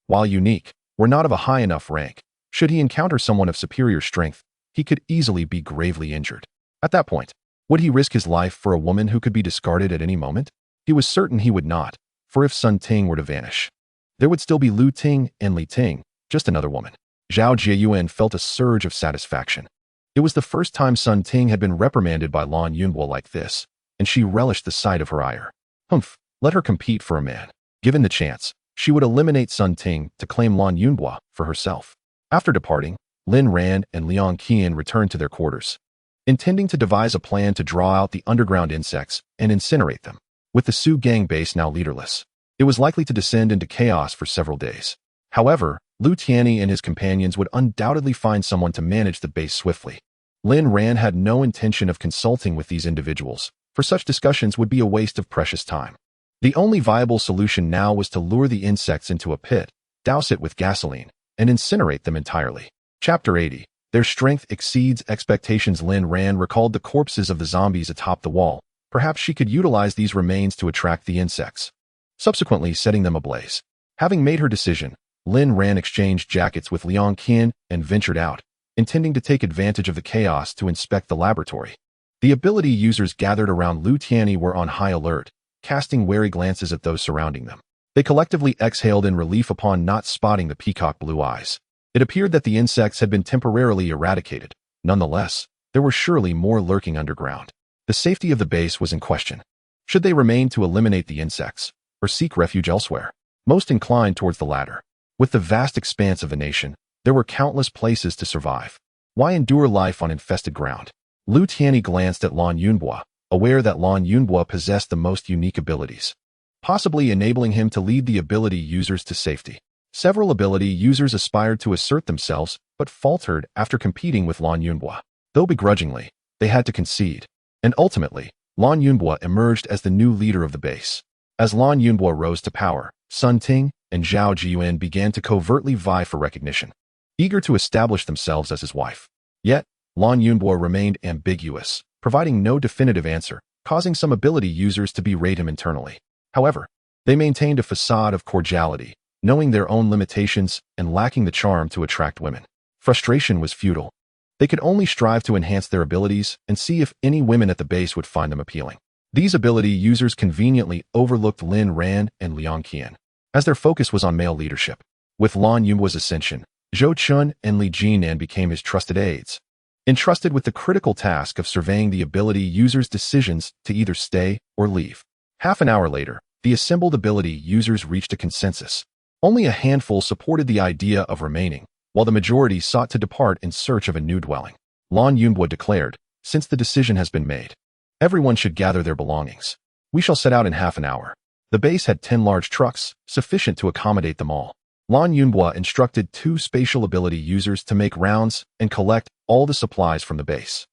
while unique, were not of a high enough rank. Should he encounter someone of superior strength, he could easily be gravely injured. At that point, would he risk his life for a woman who could be discarded at any moment? He was certain he would not, for if Sun Ting were to vanish, there would still be Lu Ting and Li Ting, just another woman. Zhao Jiyuan felt a surge of satisfaction. It was the first time Sun Ting had been reprimanded by Lan Yunhua like this, and she relished the sight of her ire. Humph, let her compete for a man. Given the chance, she would eliminate Sun Ting to claim Lan Yunhua for herself. After departing, Lin Ran and Liang Qian returned to their quarters, intending to devise a plan to draw out the underground insects and incinerate them. With the Su Gang base now leaderless, it was likely to descend into chaos for several days. However, Lu Tianyi and his companions would undoubtedly find someone to manage the base swiftly. Lin Ran had no intention of consulting with these individuals, for such discussions would be a waste of precious time. The only viable solution now was to lure the insects into a pit, douse it with gasoline, and incinerate them entirely. Chapter 80. Their strength exceeds expectations. Lin Ran recalled the corpses of the zombies atop the wall. Perhaps she could utilize these remains to attract the insects, subsequently setting them ablaze. Having made her decision, Lin Ran exchanged jackets with Liang Qian and ventured out, intending to take advantage of the chaos to inspect the laboratory. The ability users gathered around Lu Tianyi were on high alert, casting wary glances at those surrounding them. They collectively exhaled in relief upon not spotting the peacock blue eyes. It appeared that the insects had been temporarily eradicated. Nonetheless, there were surely more lurking underground. The safety of the base was in question. Should they remain to eliminate the insects, or seek refuge elsewhere? Most inclined towards the latter. With the vast expanse of the nation, there were countless places to survive. Why endure life on infested ground? Lu Tianyi glanced at Lan Yunhua, aware that Lan Yunhua possessed the most unique abilities, possibly enabling him to lead the ability users to safety. Several ability users aspired to assert themselves, but faltered after competing with Lan Yunhua. Though begrudgingly, they had to concede. And ultimately, Lan Yunhua emerged as the new leader of the base. As Lan Yunhua rose to power, Sun Ting and Zhao Jiyuan began to covertly vie for recognition, eager to establish themselves as his wife. Yet, Lan Yunhua remained ambiguous, providing no definitive answer, causing some ability users to berate him internally. However, they maintained a facade of cordiality, knowing their own limitations and lacking the charm to attract women. Frustration was futile. They could only strive to enhance their abilities and see if any women at the base would find them appealing. These ability users conveniently overlooked Lin Ran and Liang Qian, as their focus was on male leadership. With Lan Yunhua's ascension, Zhou Chun and Li Jinan became his trusted aides, entrusted with the critical task of surveying the ability users' decisions to either stay or leave. Half an hour later, the assembled ability users reached a consensus. Only a handful supported the idea of remaining, while the majority sought to depart in search of a new dwelling. Lan Yunhua declared, since the decision has been made, everyone should gather their belongings. We shall set out in half an hour. The base had 10 large trucks, sufficient to accommodate them all. Lan Yunhua instructed 2 spatial ability users to make rounds and collect all the supplies from the base.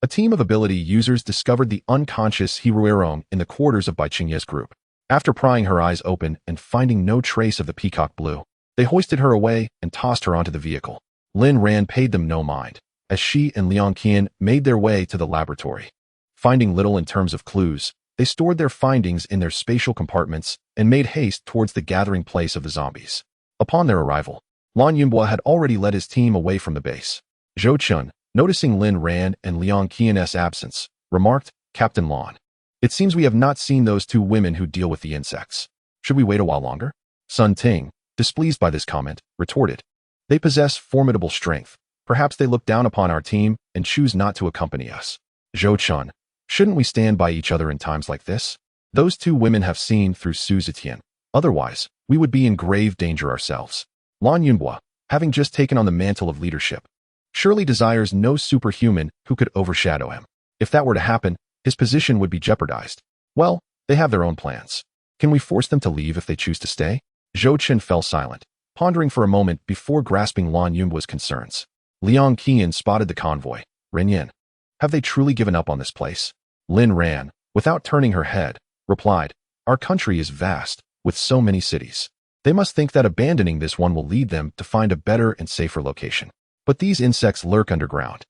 A team of ability users discovered the unconscious Hiruerong in the quarters of Bai Qingye's group. After prying her eyes open and finding no trace of the peacock blue, they hoisted her away and tossed her onto the vehicle. Lin Ran paid them no mind, as she and Liang Qian made their way to the laboratory. Finding little in terms of clues, they stored their findings in their spatial compartments and made haste towards the gathering place of the zombies. Upon their arrival, Lan Yunhua had already led his team away from the base. Zhou Chun, noticing Lin Ran and Liang Qian's absence, remarked, "Captain Lan, it seems we have not seen those two women who deal with the insects. Should we wait a while longer?" Sun Ting, displeased by this comment, retorted, "They possess formidable strength. Perhaps they look down upon our team and choose not to accompany us." Zhou Chun, shouldn't we stand by each other in times like this? Those two women have seen through Su Zetian. Otherwise, we would be in grave danger ourselves. Lan Yunhua, having just taken on the mantle of leadership, surely desires no superhuman who could overshadow him. If that were to happen, his position would be jeopardized. Well, they have their own plans. Can we force them to leave if they choose to stay? Zhou Chen fell silent, pondering for a moment before grasping Lan Yunhua's concerns. Liang Qian spotted the convoy. "Ren Yin, have they truly given up on this place?" Lin Ran, without turning her head, replied, "Our country is vast, with so many cities. They must think that abandoning this one will lead them to find a better and safer location. But these insects lurk underground.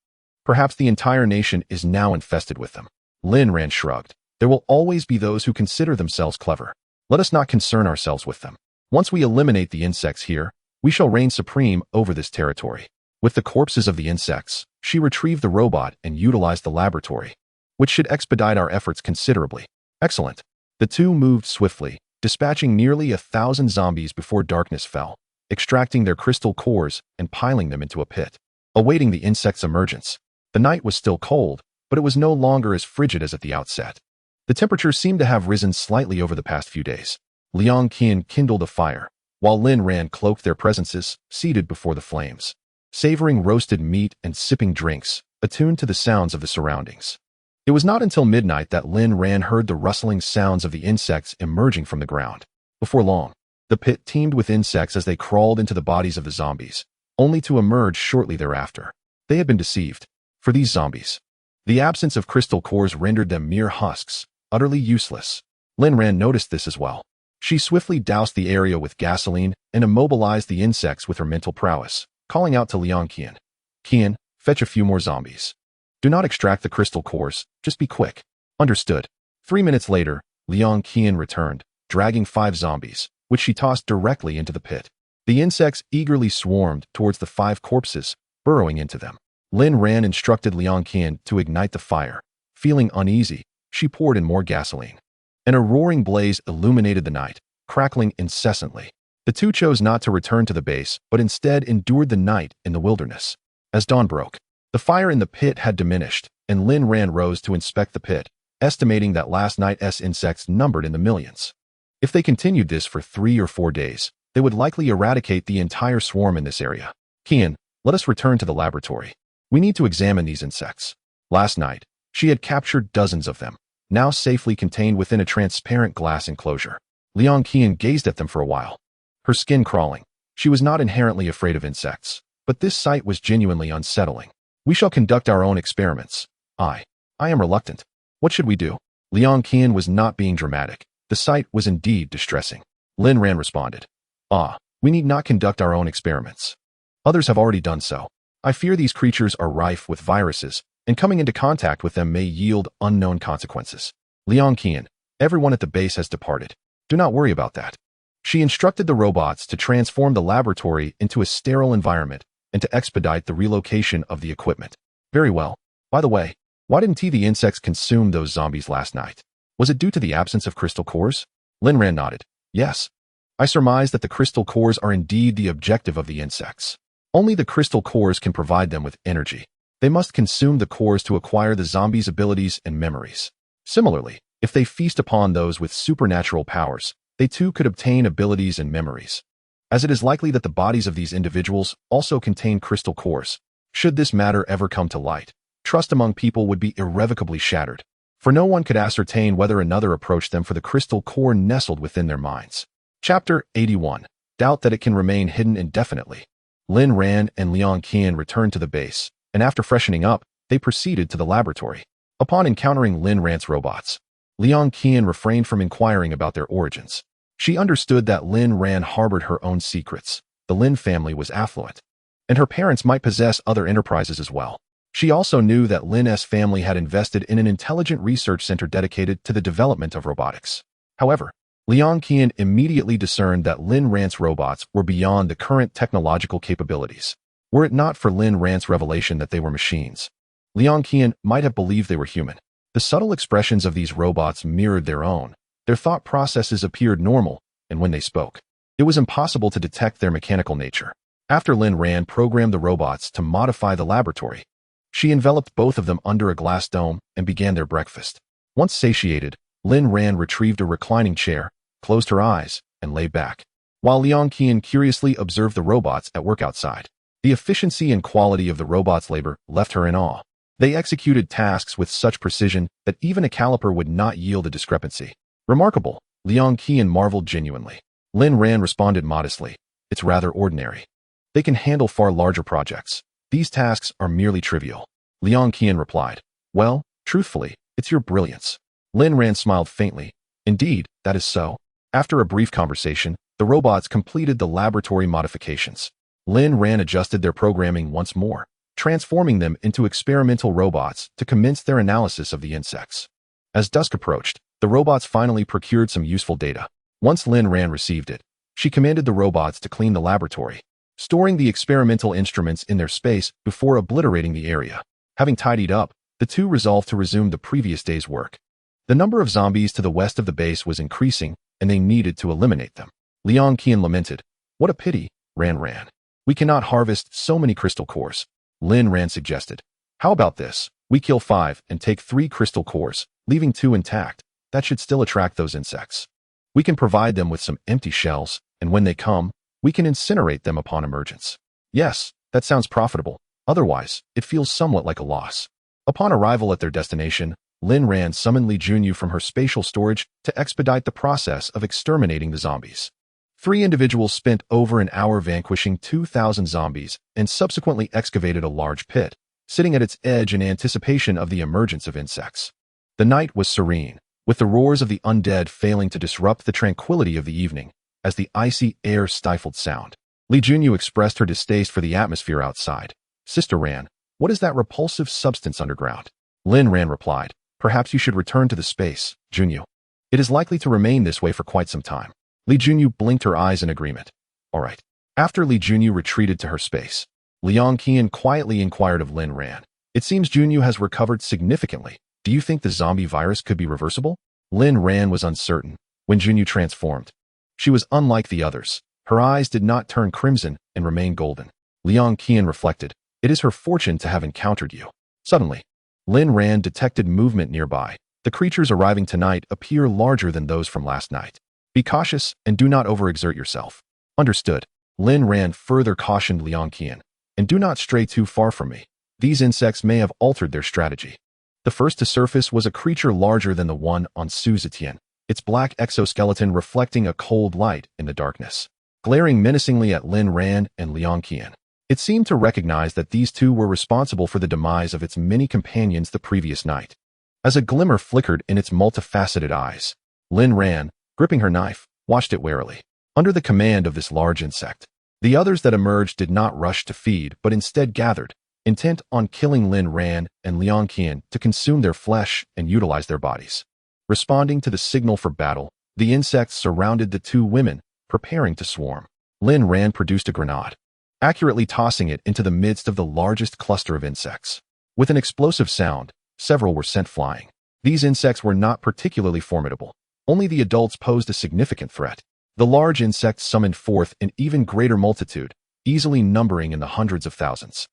Perhaps the entire nation is now infested with them." Lin Ran shrugged. "There will always be those who consider themselves clever. Let us not concern ourselves with them. Once we eliminate the insects here, we shall reign supreme over this territory." With the corpses of the insects, she retrieved the robot and utilized the laboratory, which should expedite our efforts considerably. Excellent. The two moved swiftly, dispatching nearly 1,000 zombies before darkness fell, extracting their crystal cores and piling them into a pit, awaiting the insects' emergence. The night was still cold, but it was no longer as frigid as at the outset. The temperature seemed to have risen slightly over the past few days. Liang Qian kindled a fire, while Lin Ran cloaked their presences, seated before the flames, savoring roasted meat and sipping drinks, attuned to the sounds of the surroundings. It was not until midnight that Lin Ran heard the rustling sounds of the insects emerging from the ground. Before long, the pit teemed with insects as they crawled into the bodies of the zombies, only to emerge shortly thereafter. They had been deceived. For these zombies, the absence of crystal cores rendered them mere husks, utterly useless. Lin Ran noticed this as well. She swiftly doused the area with gasoline and immobilized the insects with her mental prowess, calling out to Liang Qian, "Qian, fetch a few more zombies. Do not extract the crystal cores, just be quick." "Understood." 3 minutes later, Liang Qian returned, dragging 5 zombies, which she tossed directly into the pit. The insects eagerly swarmed towards the 5 corpses, burrowing into them. Lin Ran instructed Liang Qian to ignite the fire. Feeling uneasy, she poured in more gasoline, and a roaring blaze illuminated the night, crackling incessantly. The two chose not to return to the base, but instead endured the night in the wilderness. As dawn broke, the fire in the pit had diminished, and Lin Ran rose to inspect the pit, estimating that last night's insects numbered in the millions. If they continued this for 3 or 4 days, they would likely eradicate the entire swarm in this area. "Qian, let us return to the laboratory. We need to examine these insects." Last night, she had captured dozens of them, now safely contained within a transparent glass enclosure. Liang Qian gazed at them for a while, her skin crawling. She was not inherently afraid of insects, but this sight was genuinely unsettling. "We shall conduct our own experiments. I am reluctant. What should we do?" Liang Qian was not being dramatic. The sight was indeed distressing. Lin Ran responded, "We need not conduct our own experiments. Others have already done so. I fear these creatures are rife with viruses, and coming into contact with them may yield unknown consequences. Liang Qian, everyone at the base has departed. Do not worry about that." She instructed the robots to transform the laboratory into a sterile environment and to expedite the relocation of the equipment. "Very well. By the way, why didn't the insects consume those zombies last night? Was it due to the absence of crystal cores?" Lin Ran nodded. "Yes. I surmise that the crystal cores are indeed the objective of the insects. Only the crystal cores can provide them with energy. They must consume the cores to acquire the zombies' abilities and memories. Similarly, if they feast upon those with supernatural powers, they too could obtain abilities and memories. As it is likely that the bodies of these individuals also contain crystal cores, should this matter ever come to light, trust among people would be irrevocably shattered, for no one could ascertain whether another approached them for the crystal core nestled within their minds." Chapter 81. Doubt that it can remain hidden indefinitely. Lin Ran and Liang Qian returned to the base, and after freshening up, they proceeded to the laboratory. Upon encountering Lin Ran's robots, Liang Qian refrained from inquiring about their origins. She understood that Lin Ran harbored her own secrets. The Lin family was affluent, and her parents might possess other enterprises as well. She also knew that Lin's family had invested in an intelligent research center dedicated to the development of robotics. However, Liang Qian immediately discerned that Lin Ran's robots were beyond the current technological capabilities. Were it not for Lin Ran's revelation that they were machines, Liang Qian might have believed they were human. The subtle expressions of these robots mirrored their own. Their thought processes appeared normal, and when they spoke, it was impossible to detect their mechanical nature. After Lin Ran programmed the robots to modify the laboratory, she enveloped both of them under a glass dome and began their breakfast. Once satiated, Lin Ran retrieved a reclining chair, closed her eyes, and lay back, while Liang Qian curiously observed the robots at work outside. The efficiency and quality of the robots' labor left her in awe. They executed tasks with such precision that even a caliper would not yield a discrepancy. Remarkable, Liang Qian marveled genuinely. Lin Ran responded modestly, "It's rather ordinary. They can handle far larger projects. These tasks are merely trivial." Liang Qian replied, "Well, truthfully, it's your brilliance." Lin Ran smiled faintly. "Indeed, that is so." After a brief conversation, the robots completed the laboratory modifications. Lin Ran adjusted their programming once more, transforming them into experimental robots to commence their analysis of the insects. As dusk approached, the robots finally procured some useful data. Once Lin Ran received it, she commanded the robots to clean the laboratory, storing the experimental instruments in their space before obliterating the area. Having tidied up, the two resolved to resume the previous day's work. The number of zombies to the west of the base was increasing, and they needed to eliminate them. Liang Qian lamented, "What a pity, Ran. We cannot harvest so many crystal cores." Lin Ran suggested, "How about this? We kill 5 and take 3 crystal cores, leaving 2 intact. That should still attract those insects. We can provide them with some empty shells, and when they come, we can incinerate them upon emergence." "Yes, that sounds profitable. Otherwise, it feels somewhat like a loss." Upon arrival at their destination, Lin Ran summoned Li Junyu from her spatial storage to expedite the process of exterminating the zombies. 3 individuals spent over an hour vanquishing 2,000 zombies and subsequently excavated a large pit, sitting at its edge in anticipation of the emergence of insects. The night was serene, with the roars of the undead failing to disrupt the tranquility of the evening, as the icy air stifled sound. Li Junyu expressed her distaste for the atmosphere outside. "Sister Ran, what is that repulsive substance underground?" Lin Ran replied, "Perhaps you should return to the space, Junyu. It is likely to remain this way for quite some time." Li Junyu blinked her eyes in agreement. "All right." After Li Junyu retreated to her space, Liang Qian quietly inquired of Lin Ran, "It seems Junyu has recovered significantly. Do you think the zombie virus could be reversible?" Lin Ran was uncertain. When Junyu transformed, she was unlike the others. Her eyes did not turn crimson and remain golden. Liang Qian reflected, "It is her fortune to have encountered you." Suddenly, Lin Ran detected movement nearby. "The creatures arriving tonight appear larger than those from last night. Be cautious and do not overexert yourself." "Understood." Lin Ran further cautioned Liang Qian, "And do not stray too far from me. These insects may have altered their strategy." The first to surface was a creature larger than the one on Su Zetian, its black exoskeleton reflecting a cold light in the darkness, glaring menacingly at Lin Ran and Liang Qian. It seemed to recognize that these two were responsible for the demise of its many companions the previous night. As a glimmer flickered in its multifaceted eyes, Lin Ran, gripping her knife, watched it warily. Under the command of this large insect, the others that emerged did not rush to feed but instead gathered, intent on killing Lin Ran and Liang Qian to consume their flesh and utilize their bodies. Responding to the signal for battle, the insects surrounded the 2 women, preparing to swarm. Lin Ran produced a grenade, accurately tossing it into the midst of the largest cluster of insects. With an explosive sound, several were sent flying. These insects were not particularly formidable. Only the adults posed a significant threat. The large insects summoned forth an even greater multitude, easily numbering in the hundreds of thousands.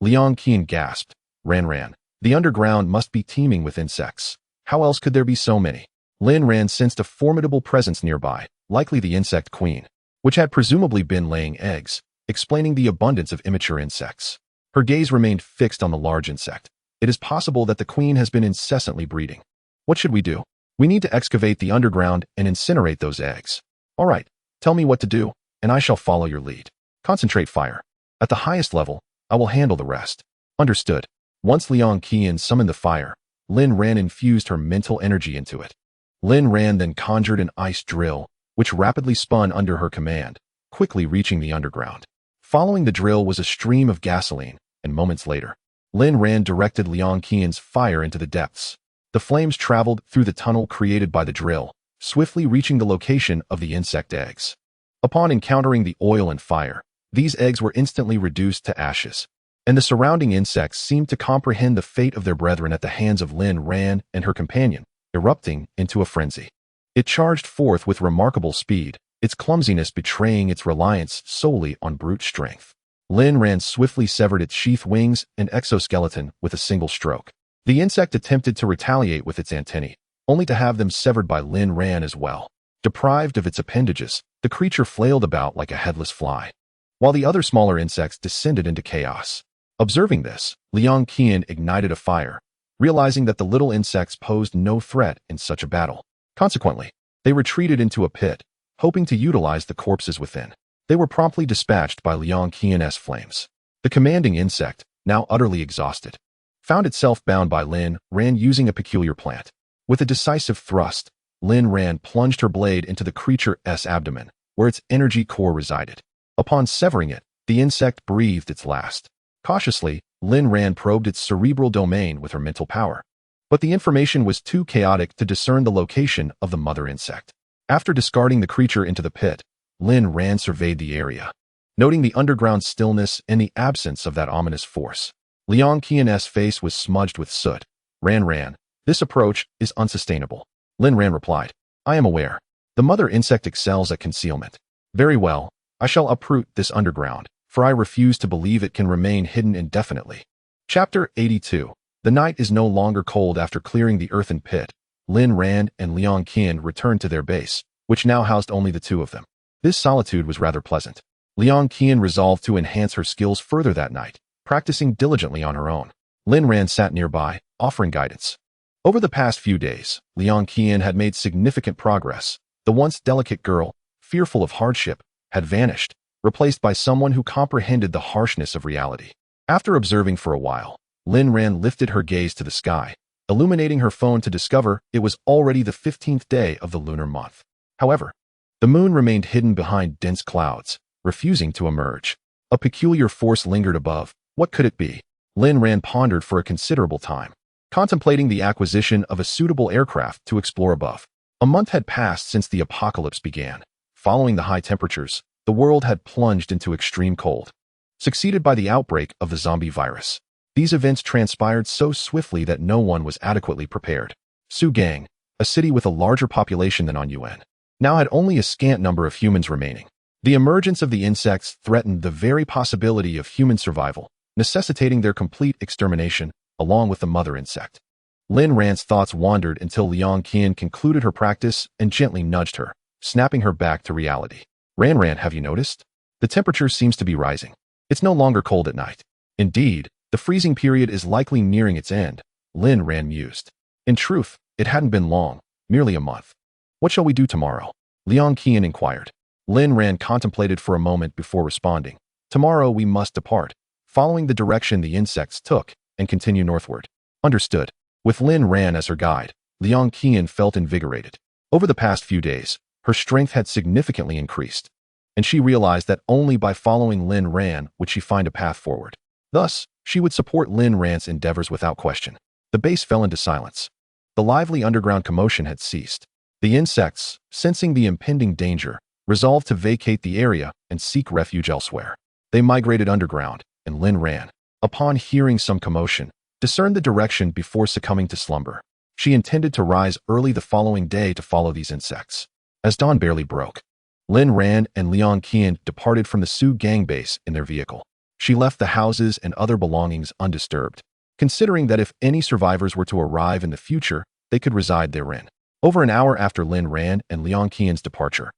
Liang Qian gasped, Ran, the underground must be teeming with insects. How else could there be so many?" Lin Ran sensed a formidable presence nearby, likely the insect queen, which had presumably been laying eggs, explaining the abundance of immature insects. Her gaze remained fixed on the large insect. "It is possible that the queen has been incessantly breeding. What should we do?" "We need to excavate the underground and incinerate those eggs." "All right, tell me what to do, and I shall follow your lead. Concentrate fire. At the highest level, I will handle the rest." "Understood." Once Liang Qian summoned the fire, Lin Ran infused her mental energy into it. Lin Ran then conjured an ice drill, which rapidly spun under her command, quickly reaching the underground. Following the drill was a stream of gasoline, and moments later, Lin Ran directed Liang Qian's fire into the depths. The flames traveled through the tunnel created by the drill, swiftly reaching the location of the insect eggs. Upon encountering the oil and fire, these eggs were instantly reduced to ashes, and the surrounding insects seemed to comprehend the fate of their brethren at the hands of Lin Ran and her companion, erupting into a frenzy. It charged forth with remarkable speed, its clumsiness betraying its reliance solely on brute strength. Lin Ran swiftly severed its sheath wings and exoskeleton with a single stroke. The insect attempted to retaliate with its antennae, only to have them severed by Lin Ran as well. Deprived of its appendages, the creature flailed about like a headless fly, while the other smaller insects descended into chaos. Observing this, Liang Qian ignited a fire, realizing that the little insects posed no threat in such a battle. Consequently, they retreated into a pit, hoping to utilize the corpses within. They were promptly dispatched by Liang Qian's flames. The commanding insect, now utterly exhausted, found itself bound by Lin Ran using a peculiar plant. With a decisive thrust, Lin Ran plunged her blade into the creature's abdomen, where its energy core resided. Upon severing it, the insect breathed its last. Cautiously, Lin Ran probed its cerebral domain with her mental power. But the information was too chaotic to discern the location of the mother insect. After discarding the creature into the pit, Lin Ran surveyed the area, noting the underground stillness and the absence of that ominous force. Liang Qian's face was smudged with soot. Ran, this approach is unsustainable. Lin Ran replied, I am aware. The mother insect excels at concealment. Very well, I shall uproot this underground, for I refuse to believe it can remain hidden indefinitely. Chapter 82. The night is no longer cold. After clearing the earthen pit, Lin Ran and Liang Qian returned to their base, which now housed only the two of them. This solitude was rather pleasant. Liang Qian resolved to enhance her skills further that night, practicing diligently on her own. Lin Ran sat nearby, offering guidance. Over the past few days, Liang Qian had made significant progress. The once delicate girl, fearful of hardship, had vanished, replaced by someone who comprehended the harshness of reality. After observing for a while, Lin Ran lifted her gaze to the sky, illuminating her phone to discover it was already the 15th day of the lunar month. However, the moon remained hidden behind dense clouds, refusing to emerge. A peculiar force lingered above. What could it be? Lin Ran pondered for a considerable time, contemplating the acquisition of a suitable aircraft to explore above. A month had passed since the apocalypse began. Following the high temperatures, the world had plunged into extreme cold, succeeded by the outbreak of the zombie virus. These events transpired so swiftly that no one was adequately prepared. Sugang, a city with a larger population than on Yuan, now had only a scant number of humans remaining. The emergence of the insects threatened the very possibility of human survival, necessitating their complete extermination, along with the mother insect. Lin Ran's thoughts wandered until Liang Qian concluded her practice and gently nudged her, snapping her back to reality. Ran, have you noticed? The temperature seems to be rising. It's no longer cold at night. Indeed, the freezing period is likely nearing its end, Lin Ran mused. In truth, it hadn't been long, merely a month. What shall we do tomorrow? Liang Qian inquired. Lin Ran contemplated for a moment before responding. Tomorrow we must depart, following the direction the insects took, and continue northward. Understood. With Lin Ran as her guide, Liang Qian felt invigorated. Over the past few days, her strength had significantly increased, and she realized that only by following Lin Ran would she find a path forward. Thus, she would support Lin Ran's endeavors without question. The base fell into silence. The lively underground commotion had ceased. The insects, sensing the impending danger, resolved to vacate the area and seek refuge elsewhere. They migrated underground, and Lin Ran, upon hearing some commotion, discerned the direction before succumbing to slumber. She intended to rise early the following day to follow these insects. As dawn barely broke, Lin Ran and Liang Qian departed from the Su gang base in their vehicle. She left the houses and other belongings undisturbed, considering that if any survivors were to arrive in the future, they could reside therein. Over an hour after Lin Ran and Liang Qian's departure,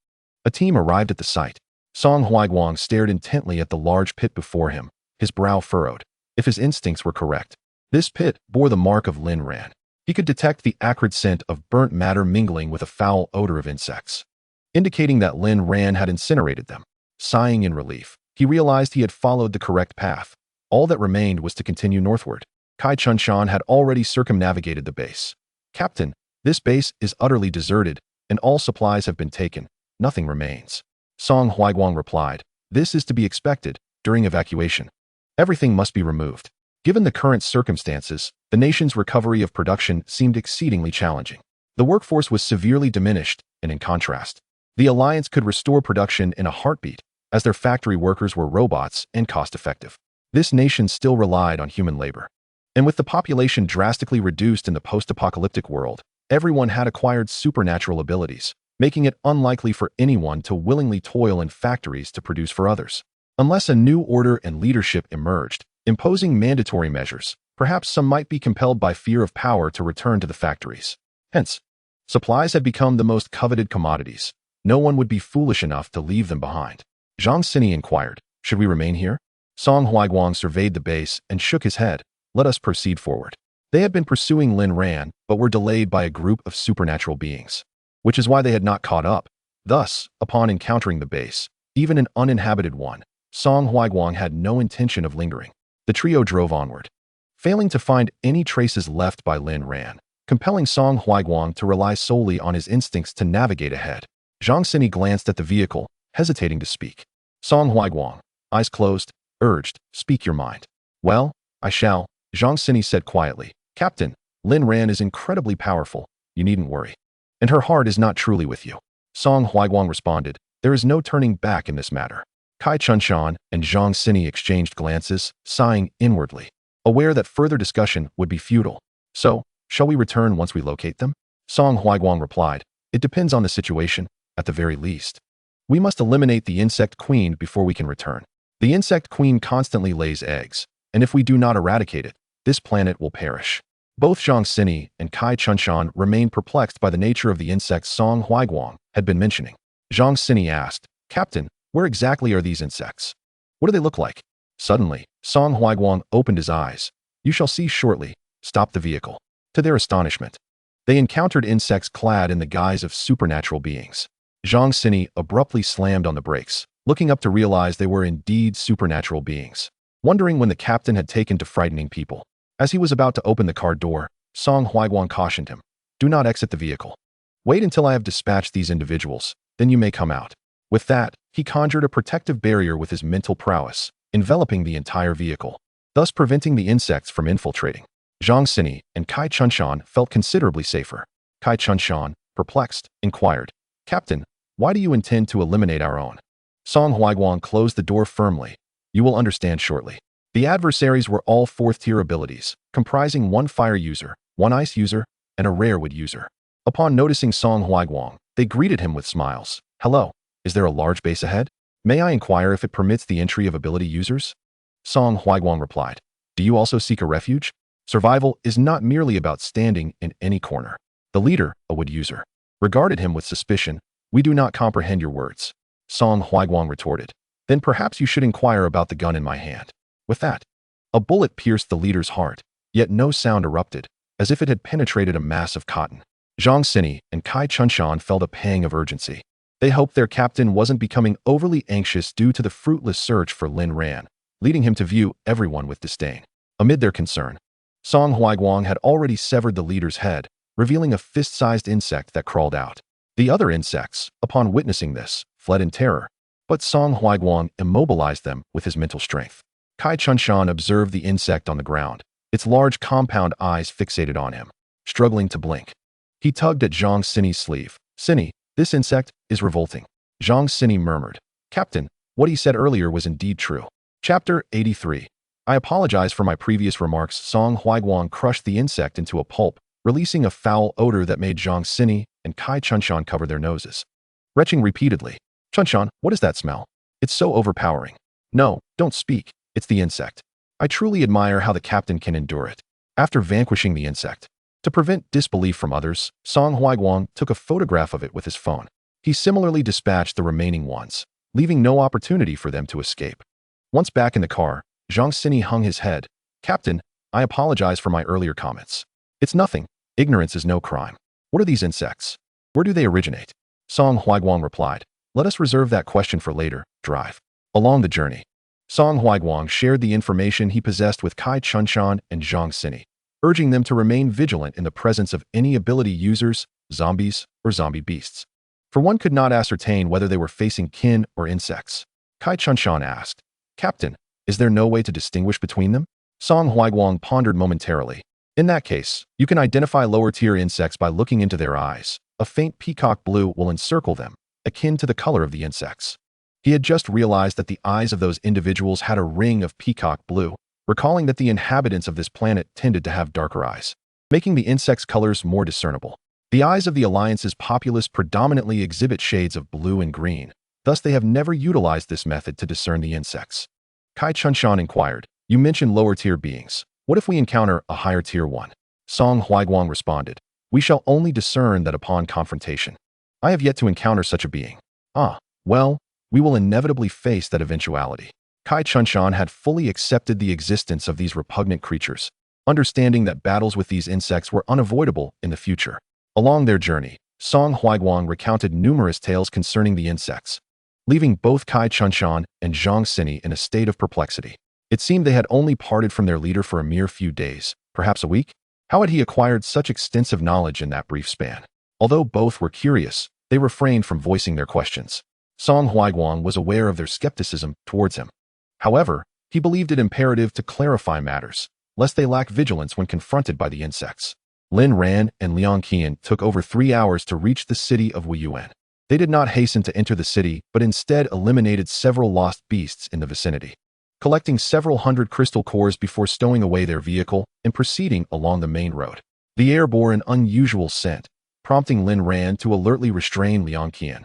a team arrived at the site. Song Huaiguang stared intently at the large pit before him, his brow furrowed. If his instincts were correct, this pit bore the mark of Lin Ran. He could detect the acrid scent of burnt matter mingling with a foul odor of insects, indicating that Lin Ran had incinerated them. Sighing in relief, he realized he had followed the correct path. All that remained was to continue northward. Kai Chunshan had already circumnavigated the base. Captain, this base is utterly deserted, and all supplies have been taken. Nothing remains. Song Huaiguang replied, this is to be expected during evacuation. Everything must be removed. Given the current circumstances, the nation's recovery of production seemed exceedingly challenging. The workforce was severely diminished, and in contrast, the Alliance could restore production in a heartbeat, as their factory workers were robots and cost-effective. This nation still relied on human labor. And with the population drastically reduced in the post-apocalyptic world, everyone had acquired supernatural abilities, making it unlikely for anyone to willingly toil in factories to produce for others. Unless a new order and leadership emerged, imposing mandatory measures, perhaps some might be compelled by fear of power to return to the factories. Hence, supplies had become the most coveted commodities. No one would be foolish enough to leave them behind. Zhang Sini inquired, "Should we remain here?" Song Huaiguang surveyed the base and shook his head. "Let us proceed forward." They had been pursuing Lin Ran, but were delayed by a group of supernatural beings, which is why they had not caught up. Thus, upon encountering the base, even an uninhabited one, Song Huaiguang had no intention of lingering. The trio drove onward, failing to find any traces left by Lin Ran, compelling Song Huaiguang to rely solely on his instincts to navigate ahead. Zhang Sini glanced at the vehicle, hesitating to speak. Song Huaiguang, eyes closed, urged, "Speak your mind." "Well, I shall," Zhang Sini said quietly. "Captain, Lin Ran is incredibly powerful. You needn't worry. And her heart is not truly with you." Song Huaiguang responded, "There is no turning back in this matter." Kai Chunshan and Zhang Sini exchanged glances, sighing inwardly, aware that further discussion would be futile. "So, shall we return once we locate them?" Song Huaiguang replied, "It depends on the situation, at the very least. We must eliminate the insect queen before we can return. The insect queen constantly lays eggs, and if we do not eradicate it, this planet will perish." Both Zhang Sini and Kai Chunshan remained perplexed by the nature of the insects Song Huaiguang had been mentioning. Zhang Sini asked, "Captain, where exactly are these insects? What do they look like?" Suddenly, Song Huaiguang opened his eyes. "You shall see shortly," stopped the vehicle. To their astonishment, they encountered insects clad in the guise of supernatural beings. Zhang Sini abruptly slammed on the brakes, looking up to realize they were indeed supernatural beings, wondering when the captain had taken to frightening people. As he was about to open the car door, Song Huaiguang cautioned him, "Do not exit the vehicle. Wait until I have dispatched these individuals, then you may come out." With that, he conjured a protective barrier with his mental prowess, enveloping the entire vehicle, thus preventing the insects from infiltrating. Zhang Sini and Kai Chunshan felt considerably safer. Kai Chunshan, perplexed, inquired, "Captain, why do you intend to eliminate our own?" Song Huaiguang closed the door firmly. "You will understand shortly." The adversaries were all fourth-tier abilities, comprising one fire user, one ice user, and a rare wood user. Upon noticing Song Huaiguang, they greeted him with smiles. "Hello, is there a large base ahead? May I inquire if it permits the entry of ability users?" Song Huaiguang replied, "Do you also seek a refuge? Survival is not merely about standing in any corner." The leader, a wood user, regarded him with suspicion. "We do not comprehend your words," Song Huaiguang retorted. "Then perhaps you should inquire about the gun in my hand." With that, a bullet pierced the leader's heart, yet no sound erupted, as if it had penetrated a mass of cotton. Zhang Sini and Kai Chunshan felt a pang of urgency. They hoped their captain wasn't becoming overly anxious due to the fruitless search for Lin Ran, leading him to view everyone with disdain. Amid their concern, Song Huaiguang had already severed the leader's head, revealing a fist-sized insect that crawled out. The other insects, upon witnessing this, fled in terror, but Song Huaiguang immobilized them with his mental strength. Kai Chunshan observed the insect on the ground, its large compound eyes fixated on him, struggling to blink. He tugged at Zhang Sini's sleeve. "Sini, this insect is revolting." Zhang Sini murmured, "Captain, what he said earlier was indeed true." Chapter 83. I apologize for my previous remarks. Song Huaiguang crushed the insect into a pulp, releasing a foul odor that made Zhang Sini and Kai Chunshan cover their noses, retching repeatedly. "Chunshan, what is that smell? It's so overpowering." "No, don't speak. It's the insect. I truly admire how the captain can endure it." After vanquishing the insect, to prevent disbelief from others, Song Huaiguang took a photograph of it with his phone. He similarly dispatched the remaining ones, leaving no opportunity for them to escape. Once back in the car, Zhang Sini hung his head. "Captain, I apologize for my earlier comments. It's nothing. Ignorance is no crime. What are these insects? Where do they originate?" Song Huaiguang replied, "Let us reserve that question for later. Drive." Along the journey, Song Huaiguang shared the information he possessed with Kai Chunshan and Zhang Sini, urging them to remain vigilant in the presence of any ability users, zombies, or zombie beasts. For one could not ascertain whether they were facing kin or insects. Kai Chunshan asked, "Captain, is there no way to distinguish between them?" Song Huaiguang pondered momentarily. In that case, you can identify lower-tier insects by looking into their eyes. A faint peacock blue will encircle them, akin to the color of the insects. He had just realized that the eyes of those individuals had a ring of peacock blue, recalling that the inhabitants of this planet tended to have darker eyes, making the insects' colors more discernible. The eyes of the Alliance's populace predominantly exhibit shades of blue and green, thus they have never utilized this method to discern the insects. Kai Chunshan inquired, "You mentioned lower-tier beings. What if we encounter a higher-tier one?" Song Huiguang responded, "We shall only discern that upon confrontation. I have yet to encounter such a being." "Ah, well, we will inevitably face that eventuality." Kai Chunshan had fully accepted the existence of these repugnant creatures, understanding that battles with these insects were unavoidable in the future. Along their journey, Song Huiguang recounted numerous tales concerning the insects, leaving both Kai Chunshan and Zhang Sini in a state of perplexity. It seemed they had only parted from their leader for a mere few days, perhaps a week. How had he acquired such extensive knowledge in that brief span? Although both were curious, they refrained from voicing their questions. Song Huiguang was aware of their skepticism towards him. However, he believed it imperative to clarify matters, lest they lack vigilance when confronted by the insects. Lin Ran and Liang Qian took over 3 hours to reach the city of Wuyuan. They did not hasten to enter the city, but instead eliminated several lost beasts in the vicinity, collecting several hundred crystal cores before stowing away their vehicle and proceeding along the main road. The air bore an unusual scent, prompting Lin Ran to alertly restrain Liang Qian,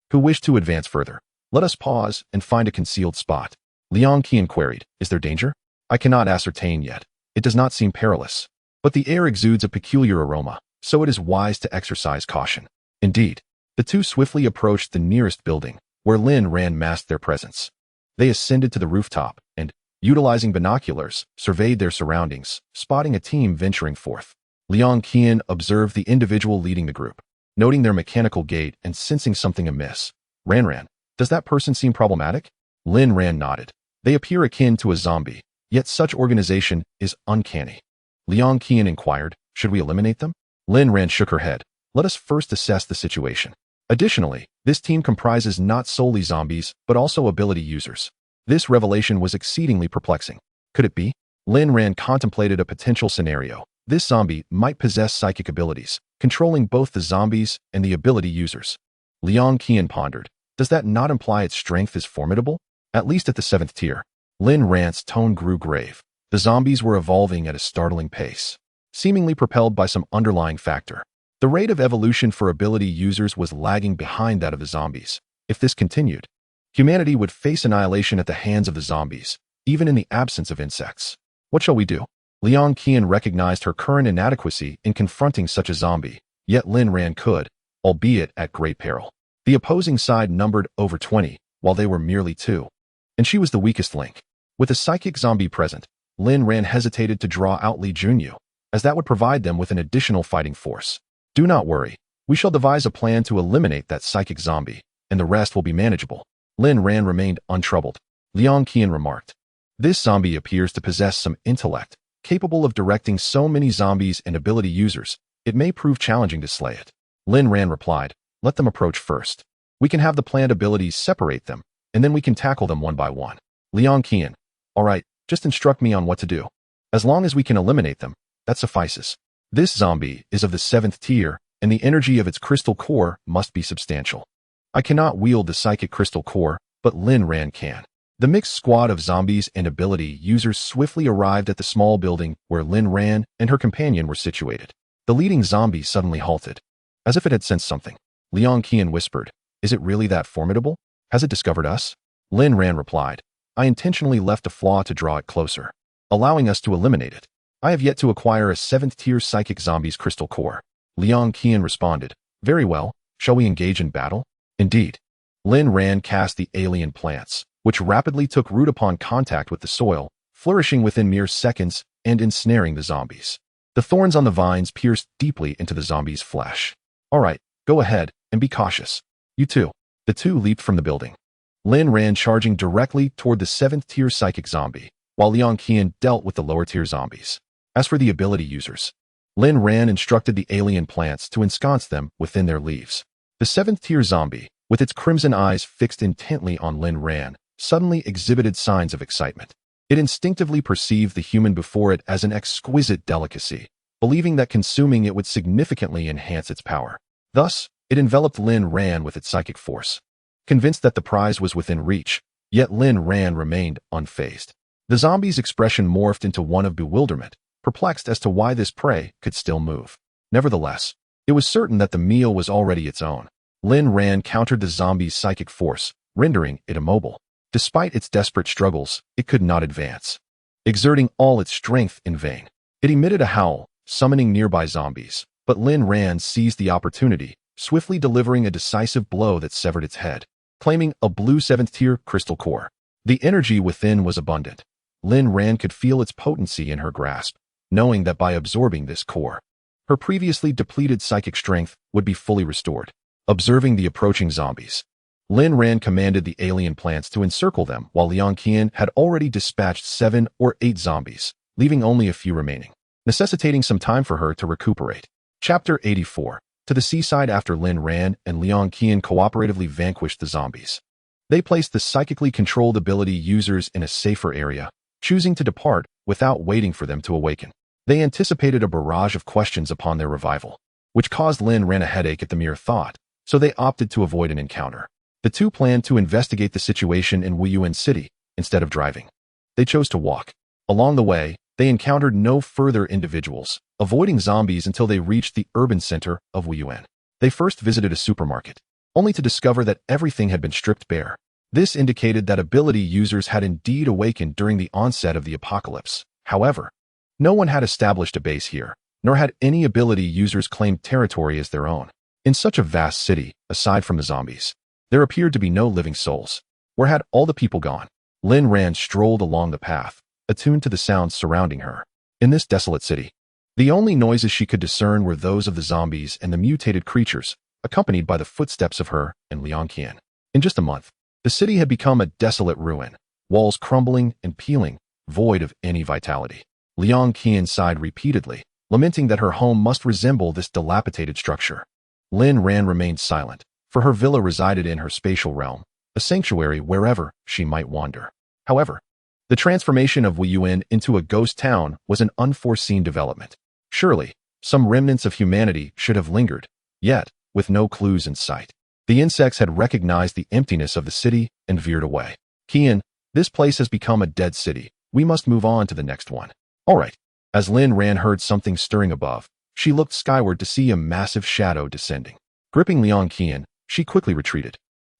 who wished to advance further. "Let us pause and find a concealed spot." Liang Qian queried, "Is there danger?" "I cannot ascertain yet. It does not seem perilous. But the air exudes a peculiar aroma, so it is wise to exercise caution." Indeed, the two swiftly approached the nearest building, where Lin Ran masked their presence. They ascended to the rooftop and, utilizing binoculars, surveyed their surroundings, spotting a team venturing forth. Liang Qian observed the individual leading the group, noting their mechanical gait and sensing something amiss. Ran, does that person seem problematic?" Lin Ran nodded. "They appear akin to a zombie, yet such organization is uncanny." Liang Qian inquired, "Should we eliminate them?" Lin Ran shook her head. "Let us first assess the situation. Additionally, this team comprises not solely zombies, but also ability users." This revelation was exceedingly perplexing. Could it be? Lin Ran contemplated a potential scenario. This zombie might possess psychic abilities, controlling both the zombies and the ability users. Liang Qian pondered, "Does that not imply its strength is formidable? At least at the 7th tier. Lin Ran's tone grew grave. The zombies were evolving at a startling pace, seemingly propelled by some underlying factor. The rate of evolution for ability users was lagging behind that of the zombies. If this continued, humanity would face annihilation at the hands of the zombies, even in the absence of insects. What shall we do? Liang Qian recognized her current inadequacy in confronting such a zombie, yet Lin Ran could, albeit at great peril. The opposing side numbered over 20, while they were merely 2. And she was the weakest link. With a psychic zombie present, Lin Ran hesitated to draw out Li Junyu, as that would provide them with an additional fighting force. "Do not worry. We shall devise a plan to eliminate that psychic zombie, and the rest will be manageable." Lin Ran remained untroubled. Liang Qian remarked, "This zombie appears to possess some intellect, capable of directing so many zombies and ability users. It may prove challenging to slay it." Lin Ran replied, "Let them approach first. We can have the planned abilities separate them, and then we can tackle them one by one." Liang Qian, "All right, just instruct me on what to do. As long as we can eliminate them, that suffices. This zombie is of the 7th tier, and the energy of its crystal core must be substantial. I cannot wield the psychic crystal core, but Lin Ran can." The mixed squad of zombies and ability users swiftly arrived at the small building where Lin Ran and her companion were situated. The leading zombie suddenly halted, as if it had sensed something. Liang Qian whispered, "Is it really that formidable? Has it discovered us?" Lin Ran replied, "I intentionally left a flaw to draw it closer, allowing us to eliminate it. I have yet to acquire a 7th tier psychic zombie's crystal core." Liang Qian responded, "Very well, shall we engage in battle?" Indeed. Lin Ran cast the alien plants, which rapidly took root upon contact with the soil, flourishing within mere seconds and ensnaring the zombies. The thorns on the vines pierced deeply into the zombies' flesh. "All right, go ahead and be cautious. You too." The two leaped from the building. Lin Ran charging directly toward the 7th tier psychic zombie, while Liang Qian dealt with the lower tier zombies. As for the ability users, Lin Ran instructed the alien plants to ensconce them within their leaves. The 7th tier zombie, with its crimson eyes fixed intently on Lin Ran, suddenly exhibited signs of excitement. It instinctively perceived the human before it as an exquisite delicacy, believing that consuming it would significantly enhance its power. Thus, it enveloped Lin Ran with its psychic force. Convinced that the prize was within reach, yet Lin Ran remained unfazed. The zombie's expression morphed into one of bewilderment, perplexed as to why this prey could still move. Nevertheless, it was certain that the meal was already its own. Lin Ran countered the zombie's psychic force, rendering it immobile. Despite its desperate struggles, it could not advance. Exerting all its strength in vain, it emitted a howl, summoning nearby zombies. But Lin Ran seized the opportunity, swiftly delivering a decisive blow that severed its head, claiming a blue 7th-tier crystal core. The energy within was abundant. Lin Ran could feel its potency in her grasp, knowing that by absorbing this core, her previously depleted psychic strength would be fully restored. Observing the approaching zombies, Lin Ran commanded the alien plants to encircle them while Liang Qian had already dispatched 7 or 8 zombies, leaving only a few remaining, necessitating some time for her to recuperate. Chapter 84. To the seaside. After Lin Ran and Liang Qian cooperatively vanquished the zombies, they placed the psychically controlled ability users in a safer area, choosing to depart without waiting for them to awaken. They anticipated a barrage of questions upon their revival, which caused Lin Ran a headache at the mere thought, so they opted to avoid an encounter. The two planned to investigate the situation in Wuyuan City instead of driving. They chose to walk. Along the way, they encountered no further individuals, avoiding zombies until they reached the urban center of Wuyuan. They first visited a supermarket, only to discover that everything had been stripped bare. This indicated that ability users had indeed awakened during the onset of the apocalypse. However, no one had established a base here, nor had any ability users claimed territory as their own. In such a vast city, aside from the zombies, there appeared to be no living souls. Where had all the people gone? Lin Ran strolled along the path, attuned to the sounds surrounding her. In this desolate city, the only noises she could discern were those of the zombies and the mutated creatures, accompanied by the footsteps of her and Liang Qian. In just a month, the city had become a desolate ruin, walls crumbling and peeling, void of any vitality. Liang Qian sighed repeatedly, lamenting that her home must resemble this dilapidated structure. Lin Ran remained silent, for her villa resided in her spatial realm, a sanctuary wherever she might wander. However, the transformation of Wuyuan into a ghost town was an unforeseen development. Surely, some remnants of humanity should have lingered, yet, with no clues in sight. The insects had recognized the emptiness of the city and veered away. Qian, this place has become a dead city. We must move on to the next one. All right. As Lin Ran heard something stirring above, she looked skyward to see a massive shadow descending. Gripping Liang Qian, she quickly retreated,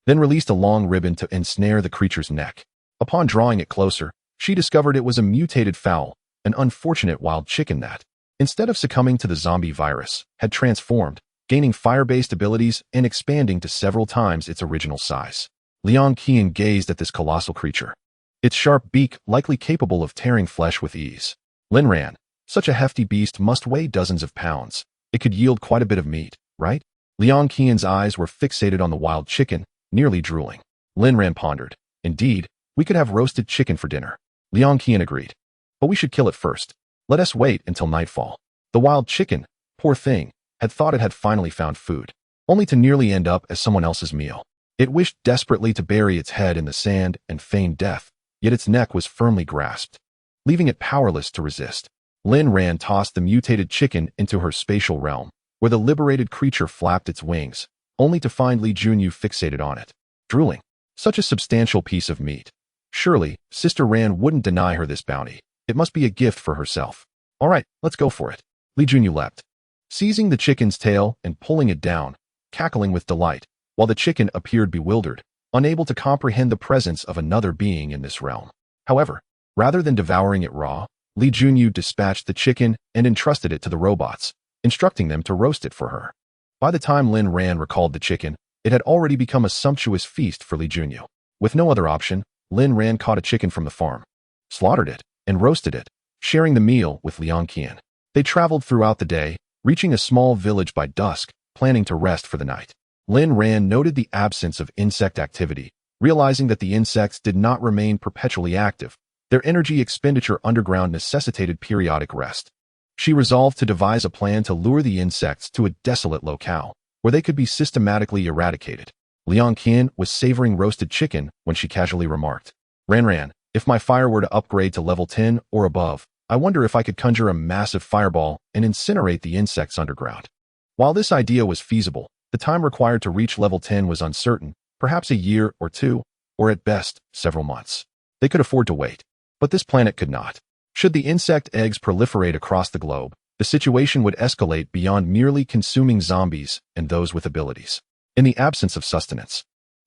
then released a long ribbon to ensnare the creature's neck. Upon drawing it closer, she discovered it was a mutated fowl, an unfortunate wild chicken that, instead of succumbing to the zombie virus, had transformed, gaining fire-based abilities and expanding to several times its original size. Liang Qian gazed at this colossal creature, its sharp beak likely capable of tearing flesh with ease. Lin Ran, such a hefty beast must weigh dozens of pounds. It could yield quite a bit of meat, right? Liang Qian's eyes were fixated on the wild chicken, nearly drooling. Lin Ran pondered. Indeed, we could have roasted chicken for dinner. Liang Qian agreed. But we should kill it first. Let us wait until nightfall. The wild chicken, poor thing, had thought it had finally found food, only to nearly end up as someone else's meal. It wished desperately to bury its head in the sand and feign death, yet its neck was firmly grasped, leaving it powerless to resist. Lin Ran tossed the mutated chicken into her spatial realm, where the liberated creature flapped its wings, only to find Li Junyu fixated on it, drooling. Such a substantial piece of meat. Surely, Sister Ran wouldn't deny her this bounty. It must be a gift for herself. All right, let's go for it. Li Junyu leapt, seizing the chicken's tail and pulling it down, cackling with delight, while the chicken appeared bewildered, unable to comprehend the presence of another being in this realm. However, rather than devouring it raw, Li Junyu dispatched the chicken and entrusted it to the robots, instructing them to roast it for her. By the time Lin Ran recalled the chicken, it had already become a sumptuous feast for Li Junyu. With no other option, Lin Ran caught a chicken from the farm, slaughtered it, and roasted it, sharing the meal with Liang Qian. They traveled throughout the day, reaching a small village by dusk, planning to rest for the night. Lin Ran noted the absence of insect activity, realizing that the insects did not remain perpetually active. Their energy expenditure underground necessitated periodic rest. She resolved to devise a plan to lure the insects to a desolate locale, where they could be systematically eradicated. Liang Qian was savoring roasted chicken when she casually remarked, Ran, if my fire were to upgrade to level 10 or above, I wonder if I could conjure a massive fireball and incinerate the insects underground. While this idea was feasible, the time required to reach level 10 was uncertain, perhaps a year or two, or at best, several months. They could afford to wait. But this planet could not. Should the insect eggs proliferate across the globe, the situation would escalate beyond merely consuming zombies and those with abilities. In the absence of sustenance,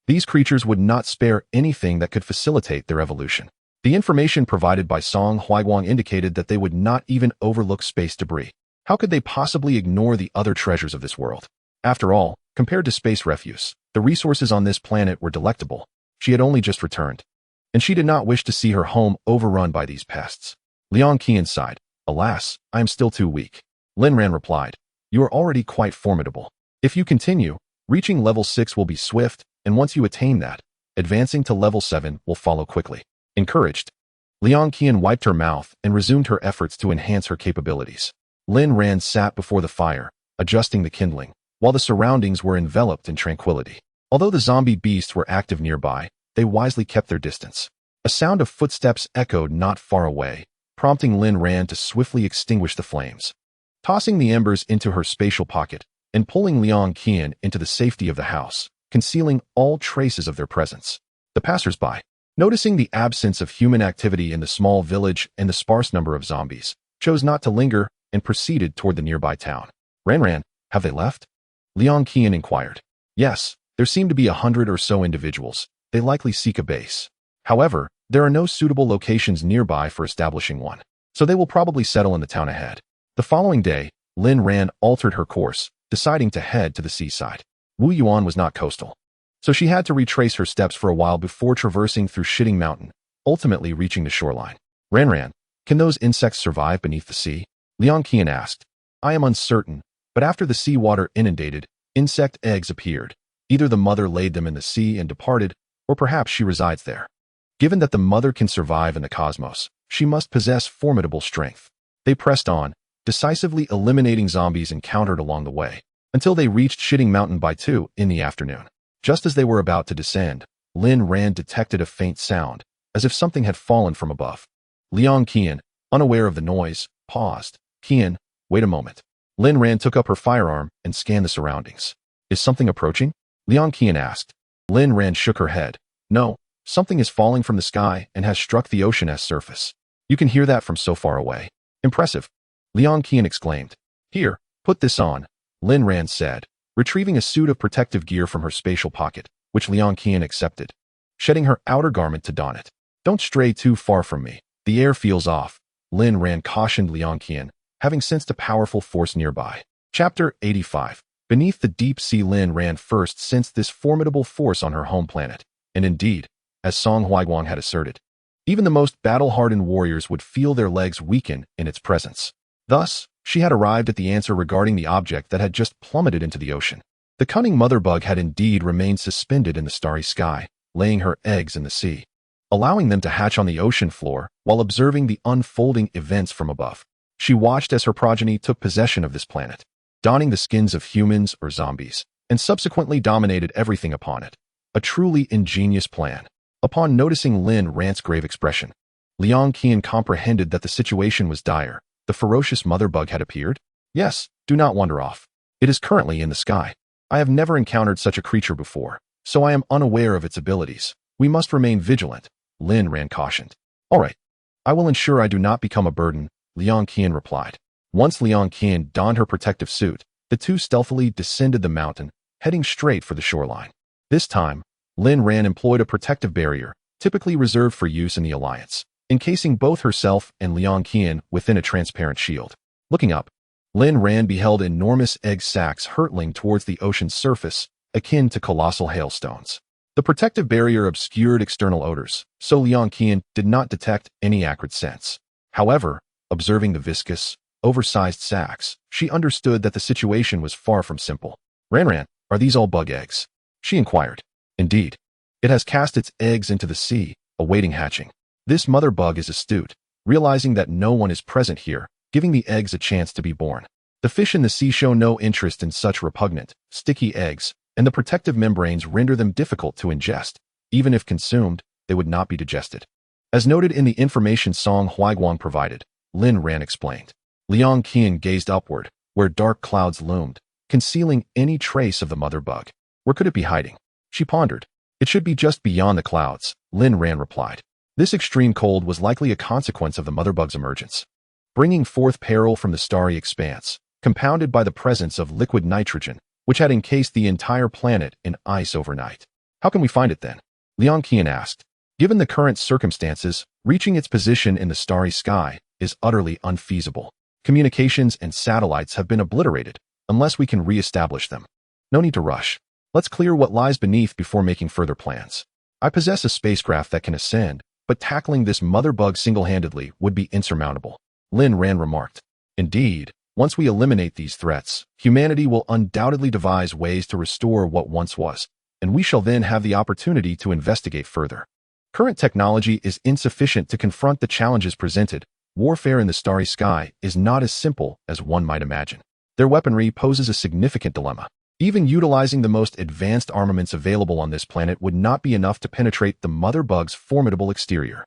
these creatures would not spare anything that could facilitate their evolution. The information provided by Song Huiguang indicated that they would not even overlook space debris. How could they possibly ignore the other treasures of this world? After all, compared to space refuse, the resources on this planet were delectable. She had only just returned, and she did not wish to see her home overrun by these pests. Liang Qian sighed. Alas, I am still too weak. Lin Ran replied, you are already quite formidable. If you continue, reaching level 6 will be swift, and once you attain that, advancing to level 7 will follow quickly. Encouraged, Liang Qian wiped her mouth and resumed her efforts to enhance her capabilities. Lin Ran sat before the fire, adjusting the kindling, while the surroundings were enveloped in tranquility. Although the zombie beasts were active nearby, they wisely kept their distance. A sound of footsteps echoed not far away, prompting Lin Ran to swiftly extinguish the flames. Tossing the embers into her spatial pocket and pulling Liang Qian into the safety of the house, concealing all traces of their presence. The passers-by, noticing the absence of human activity in the small village and the sparse number of zombies, chose not to linger and proceeded toward the nearby town. Ran, have they left? Liang Qian inquired. Yes, there seem to be 100 or so individuals. They likely seek a base. However, there are no suitable locations nearby for establishing one, so they will probably settle in the town ahead. The following day, Lin Ran altered her course, deciding to head to the seaside. Wu Yuan was not coastal, so she had to retrace her steps for a while before traversing through Shitting Mountain, ultimately reaching the shoreline. Ran, can those insects survive beneath the sea? Liang Qian asked. I am uncertain, but after the seawater inundated, insect eggs appeared. Either the mother laid them in the sea and departed, or perhaps she resides there. Given that the mother can survive in the cosmos, she must possess formidable strength. They pressed on, decisively eliminating zombies encountered along the way, until they reached Shitting Mountain by 2 in the afternoon. Just as they were about to descend, Lin Ran detected a faint sound, as if something had fallen from above. Liang Qian, unaware of the noise, paused. Qian, wait a moment. Lin Ran took up her firearm and scanned the surroundings. Is something approaching? Liang Qian asked. Lin Ran shook her head. No, something is falling from the sky and has struck the ocean's surface. You can hear that from so far away. Impressive. Liang Qian exclaimed. Here, put this on, Lin Ran said, retrieving a suit of protective gear from her spatial pocket, which Liang Qian accepted, shedding her outer garment to don it. Don't stray too far from me. The air feels off, Lin Ran cautioned Liang Qian, having sensed a powerful force nearby. Chapter 85. Beneath the deep sea, Lin Ran first sensed this formidable force on her home planet, and indeed, as Song Huiguang had asserted, even the most battle-hardened warriors would feel their legs weaken in its presence. Thus, she had arrived at the answer regarding the object that had just plummeted into the ocean. The cunning mother bug had indeed remained suspended in the starry sky, laying her eggs in the sea, allowing them to hatch on the ocean floor while observing the unfolding events from above. She watched as her progeny took possession of this planet, donning the skins of humans or zombies, and subsequently dominated everything upon it. A truly ingenious plan. Upon noticing Lin Ran's grave expression, Liang Qian comprehended that the situation was dire. The ferocious mother bug had appeared? Yes, do not wander off. It is currently in the sky. I have never encountered such a creature before, so I am unaware of its abilities. We must remain vigilant, Lin Ran cautioned. All right. I will ensure I do not become a burden, Liang Qian replied. Once Liang Qian donned her protective suit, the two stealthily descended the mountain, heading straight for the shoreline. This time, Lin Ran employed a protective barrier, typically reserved for use in the Alliance, encasing both herself and Liang Qian within a transparent shield. Looking up, Lin Ran beheld enormous egg sacs hurtling towards the ocean's surface, akin to colossal hailstones. The protective barrier obscured external odors, so Liang Qian did not detect any acrid scents. However, observing the viscous, oversized sacs, she understood that the situation was far from simple. Ran, are these all bug eggs? She inquired. Indeed. It has cast its eggs into the sea, awaiting hatching. This mother bug is astute, realizing that no one is present here, giving the eggs a chance to be born. The fish in the sea show no interest in such repugnant, sticky eggs, and the protective membranes render them difficult to ingest. Even if consumed, they would not be digested. As noted in the information Song Huiguang provided, Lin Ran explained. Liang Qian gazed upward, where dark clouds loomed, concealing any trace of the mother bug. Where could it be hiding? She pondered. It should be just beyond the clouds, Lin Ran replied. This extreme cold was likely a consequence of the mother bug's emergence, bringing forth peril from the starry expanse, compounded by the presence of liquid nitrogen, which had encased the entire planet in ice overnight. How can we find it then? Liang Qian asked. Given the current circumstances, reaching its position in the starry sky is utterly unfeasible. Communications and satellites have been obliterated, unless we can re-establish them. No need to rush. Let's clear what lies beneath before making further plans. I possess a spacecraft that can ascend, but tackling this mother bug single-handedly would be insurmountable, Lin Ran remarked. Indeed, once we eliminate these threats, humanity will undoubtedly devise ways to restore what once was, and we shall then have the opportunity to investigate further. Current technology is insufficient to confront the challenges presented. Warfare in the starry sky is not as simple as one might imagine. Their weaponry poses a significant dilemma. Even utilizing the most advanced armaments available on this planet would not be enough to penetrate the mother bug's formidable exterior,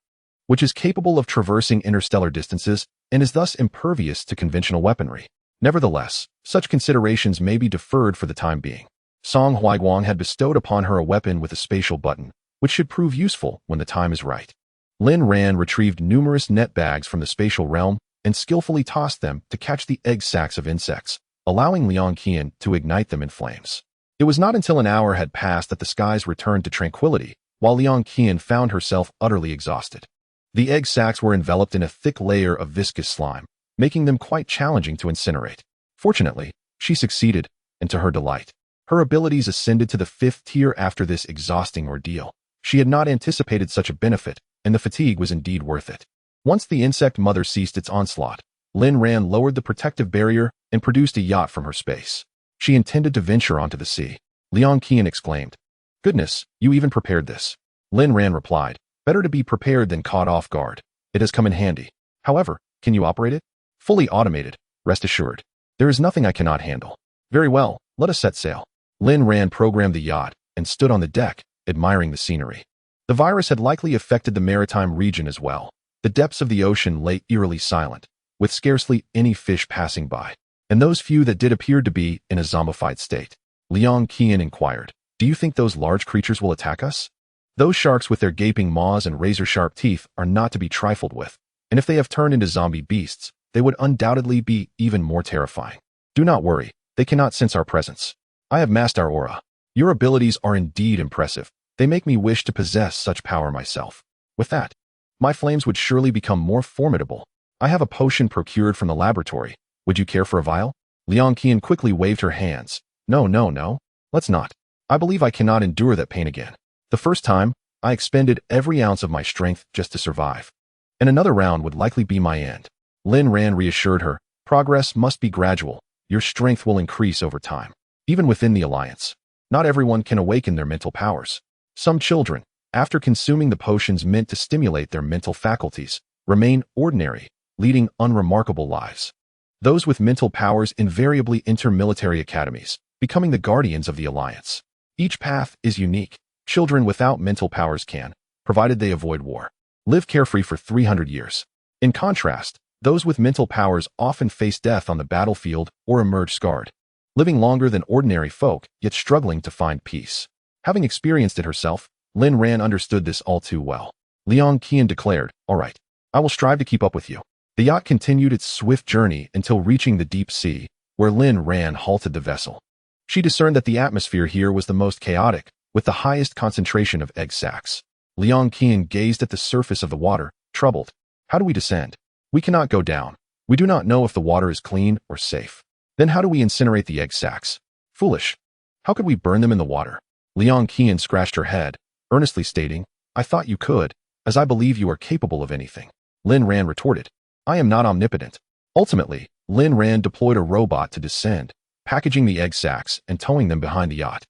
which is capable of traversing interstellar distances and is thus impervious to conventional weaponry. Nevertheless, such considerations may be deferred for the time being. Song Huiguang had bestowed upon her a weapon with a spatial button, which should prove useful when the time is right. Lin Ran retrieved numerous net bags from the spatial realm and skillfully tossed them to catch the egg sacs of insects, allowing Liang Qian to ignite them in flames. It was not until an hour had passed that the skies returned to tranquility, while Liang Qian found herself utterly exhausted. The egg sacs were enveloped in a thick layer of viscous slime, making them quite challenging to incinerate. Fortunately, she succeeded, and to her delight, her abilities ascended to the 5th tier after this exhausting ordeal. She had not anticipated such a benefit, and the fatigue was indeed worth it. Once the insect mother ceased its onslaught, Lin Ran lowered the protective barrier and produced a yacht from her space. She intended to venture onto the sea. Liang Qian exclaimed. Goodness, you even prepared this. Lin Ran replied. Better to be prepared than caught off guard. It has come in handy. However, can you operate it? Fully automated, rest assured. There is nothing I cannot handle. Very well, let us set sail. Lin Ran programmed the yacht and stood on the deck, admiring the scenery. The virus had likely affected the maritime region as well. The depths of the ocean lay eerily silent, with scarcely any fish passing by, and those few that did appeared to be in a zombified state. Liang Qian inquired, Do you think those large creatures will attack us? Those sharks with their gaping maws and razor-sharp teeth are not to be trifled with, and if they have turned into zombie beasts, they would undoubtedly be even more terrifying. Do not worry, they cannot sense our presence. I have mastered our aura. Your abilities are indeed impressive. They make me wish to possess such power myself. With that, my flames would surely become more formidable. I have a potion procured from the laboratory. Would you care for a vial? Liang Qian quickly waved her hands. No. Let's not. I believe I cannot endure that pain again. The first time, I expended every ounce of my strength just to survive. And another round would likely be my end. Lin Ran reassured her. Progress must be gradual. Your strength will increase over time. Even within the Alliance, not everyone can awaken their mental powers. Some children, after consuming the potions meant to stimulate their mental faculties, remain ordinary, leading unremarkable lives. Those with mental powers invariably enter military academies, becoming the guardians of the Alliance. Each path is unique. Children without mental powers can, provided they avoid war, live carefree for 300 years. In contrast, those with mental powers often face death on the battlefield or emerge scarred, living longer than ordinary folk, yet struggling to find peace. Having experienced it herself, Lin Ran understood this all too well. Liang Qian declared, All right, I will strive to keep up with you. The yacht continued its swift journey until reaching the deep sea, where Lin Ran halted the vessel. She discerned that the atmosphere here was the most chaotic, with the highest concentration of egg sacs. Liang Qian gazed at the surface of the water, troubled. How do we descend? We cannot go down. We do not know if the water is clean or safe. Then how do we incinerate the egg sacs? Foolish. How could we burn them in the water? Liang Qian scratched her head, earnestly stating, I thought you could, as I believe you are capable of anything. Lin Ran retorted, I am not omnipotent. Ultimately, Lin Ran deployed a robot to descend, packaging the egg sacs and towing them behind the yacht.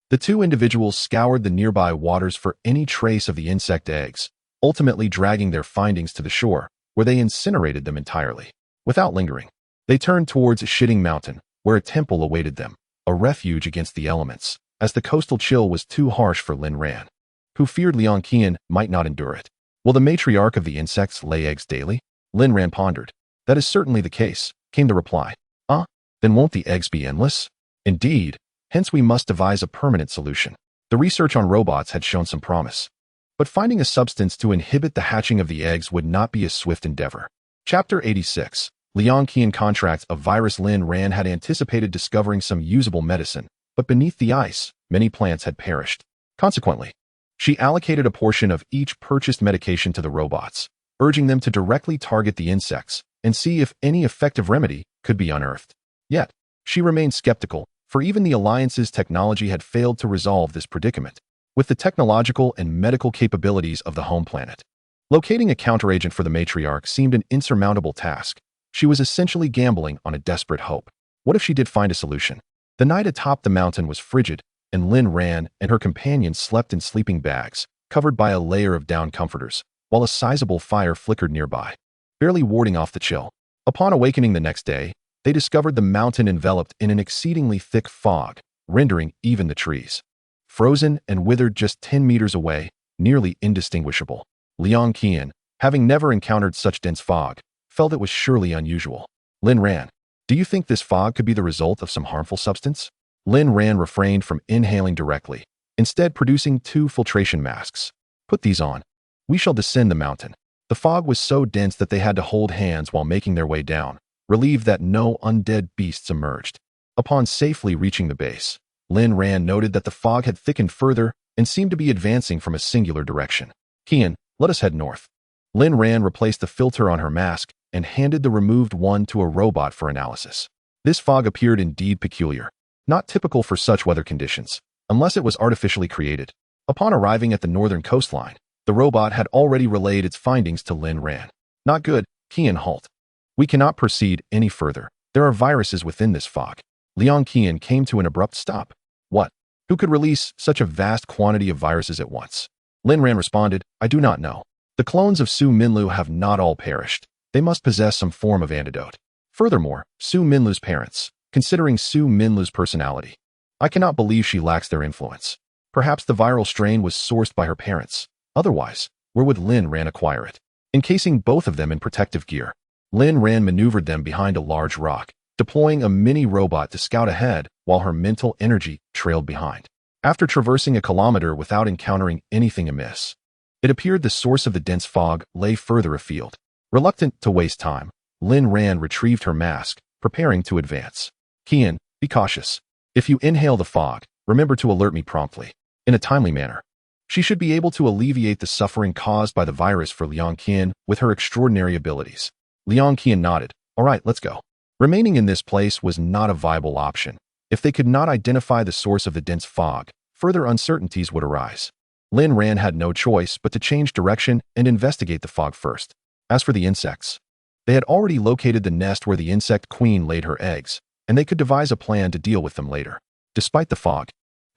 The two individuals scoured the nearby waters for any trace of the insect eggs, ultimately dragging their findings to the shore, where they incinerated them entirely. Without lingering, they turned towards Shitting Mountain, where a temple awaited them, a refuge against the elements, as the coastal chill was too harsh for Lin Ran, who feared Liang Qian might not endure it. Will the matriarch of the insects lay eggs daily? Lin Ran pondered. That is certainly the case, came the reply. Ah, then won't the eggs be endless? Indeed, hence we must devise a permanent solution. The research on robots had shown some promise. But finding a substance to inhibit the hatching of the eggs would not be a swift endeavor. Chapter 86. Liang Qian contracts a virus. Lin Ran had anticipated discovering some usable medicine, but beneath the ice, many plants had perished. Consequently, she allocated a portion of each purchased medication to the robots, urging them to directly target the insects and see if any effective remedy could be unearthed. Yet, she remained skeptical, for even the Alliance's technology had failed to resolve this predicament. With the technological and medical capabilities of the home planet, locating a counteragent for the matriarch seemed an insurmountable task. She was essentially gambling on a desperate hope. What if she did find a solution? The night atop the mountain was frigid, and Lin Ran and her companions slept in sleeping bags, covered by a layer of down comforters, while a sizable fire flickered nearby, barely warding off the chill. Upon awakening the next day, they discovered the mountain enveloped in an exceedingly thick fog, rendering even the trees frozen and withered just 10 meters away, nearly indistinguishable. Liang Qian, having never encountered such dense fog, felt it was surely unusual. Lin Ran, do you think this fog could be the result of some harmful substance? Lin Ran refrained from inhaling directly, instead producing 2 filtration masks. Put these on. We shall descend the mountain. The fog was so dense that they had to hold hands while making their way down, relieved that no undead beasts emerged. Upon safely reaching the base, Lin Ran noted that the fog had thickened further and seemed to be advancing from a singular direction. Qian, let us head north. Lin Ran replaced the filter on her mask and handed the removed one to a robot for analysis. This fog appeared indeed peculiar, not typical for such weather conditions, unless it was artificially created. Upon arriving at the northern coastline, the robot had already relayed its findings to Lin Ran. Not good, Qian, halt. We cannot proceed any further. There are viruses within this fog. Liang Qian came to an abrupt stop. What? Who could release such a vast quantity of viruses at once? Lin Ran responded, I do not know. The clones of Su Minlu have not all perished. They must possess some form of antidote. Furthermore, Su Minlu's parents, considering Su Minlu's personality, I cannot believe she lacks their influence. Perhaps the viral strain was sourced by her parents. Otherwise, where would Lin Ran acquire it? Encasing both of them in protective gear, Lin Ran maneuvered them behind a large rock, deploying a mini robot to scout ahead while her mental energy trailed behind. After traversing a kilometer without encountering anything amiss, it appeared the source of the dense fog lay further afield. Reluctant to waste time, Lin Ran retrieved her mask, preparing to advance. Qian, be cautious. If you inhale the fog, remember to alert me promptly, in a timely manner. She should be able to alleviate the suffering caused by the virus for Liang Qian with her extraordinary abilities. Liang Qian nodded. All right, let's go. Remaining in this place was not a viable option. If they could not identify the source of the dense fog, further uncertainties would arise. Lin Ran had no choice but to change direction and investigate the fog first. As for the insects, they had already located the nest where the insect queen laid her eggs, and they could devise a plan to deal with them later. Despite the fog,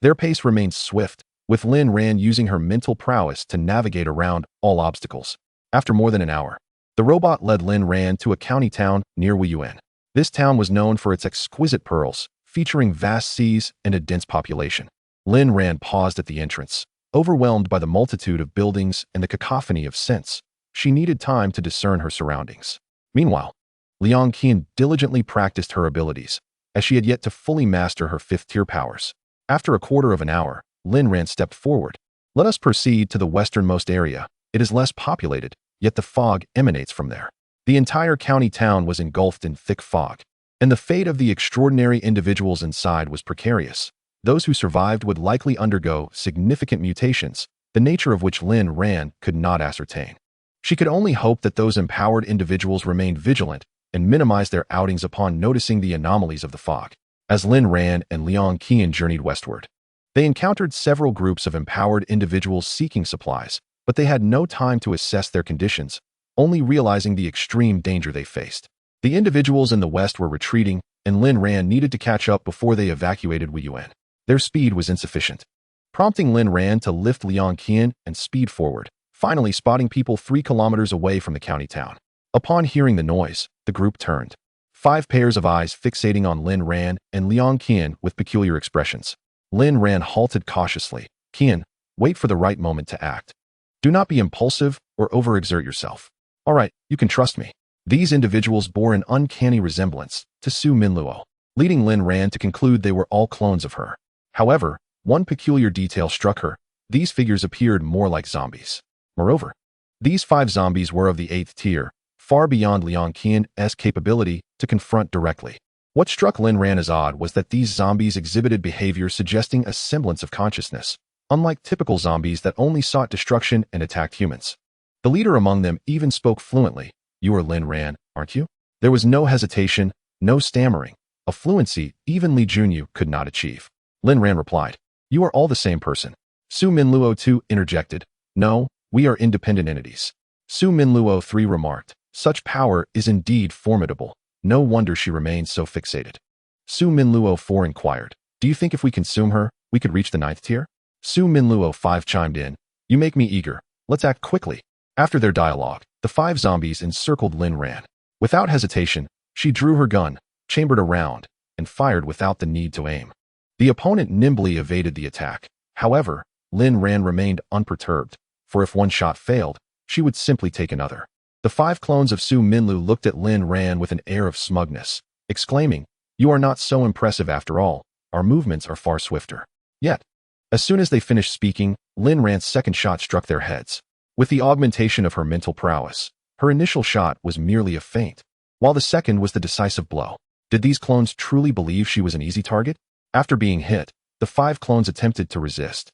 their pace remained swift, with Lin Ran using her mental prowess to navigate around all obstacles. After more than an hour, the robot led Lin Ran to a county town near Weiyuan. This town was known for its exquisite pearls, featuring vast seas and a dense population. Lin Ran paused at the entrance, overwhelmed by the multitude of buildings and the cacophony of scents. She needed time to discern her surroundings. Meanwhile, Liang Qian diligently practiced her abilities, as she had yet to fully master her 5th-tier powers. After a quarter of an hour, Lin Ran stepped forward. Let us proceed to the westernmost area. It is less populated, yet the fog emanates from there. The entire county town was engulfed in thick fog, and the fate of the extraordinary individuals inside was precarious. Those who survived would likely undergo significant mutations, the nature of which Lin Ran could not ascertain. She could only hope that those empowered individuals remained vigilant and minimized their outings upon noticing the anomalies of the fog. As Lin Ran and Liang Qian journeyed westward, they encountered several groups of empowered individuals seeking supplies, but they had no time to assess their conditions, only realizing the extreme danger they faced. The individuals in the west were retreating, and Lin Ran needed to catch up before they evacuated Weiyuan. Their speed was insufficient, prompting Lin Ran to lift Liang Qian and speed forward, finally spotting people 3 kilometers away from the county town. Upon hearing the noise, the group turned, 5 pairs of eyes fixating on Lin Ran and Liang Qian with peculiar expressions. Lin Ran halted cautiously. Qian, wait for the right moment to act. Do not be impulsive or overexert yourself. All right, you can trust me. These individuals bore an uncanny resemblance to Su Minluo, leading Lin Ran to conclude they were all clones of her. However, one peculiar detail struck her. These figures appeared more like zombies. Moreover, these 5 zombies were of the 8th tier, far beyond Liang Qian's capability to confront directly. What struck Lin Ran as odd was that these zombies exhibited behavior suggesting a semblance of consciousness, unlike typical zombies that only sought destruction and attacked humans. The leader among them even spoke fluently. "You are Lin Ran, aren't you?" There was no hesitation, no stammering, a fluency even Li Junyu could not achieve. Lin Ran replied, "You are all the same person." Su Minluo II interjected, "No, we are independent entities." Su Minluo III remarked, "Such power is indeed formidable. No wonder she remains so fixated." Su Minluo IV inquired, "Do you think if we consume her, we could reach the 9th tier?" Su Minluo V chimed in, "You make me eager. Let's act quickly." After their dialogue, the 5 zombies encircled Lin Ran. Without hesitation, she drew her gun, chambered a round, and fired without the need to aim. The opponent nimbly evaded the attack. However, Lin Ran remained unperturbed, for if one shot failed, she would simply take another. The 5 clones of Su Minlu looked at Lin Ran with an air of smugness, exclaiming, "You are not so impressive after all. Our movements are far swifter." Yet, as soon as they finished speaking, Lin Ran's second shot struck their heads. With the augmentation of her mental prowess, her initial shot was merely a feint, while the second was the decisive blow. Did these clones truly believe she was an easy target? After being hit, the 5 clones attempted to resist.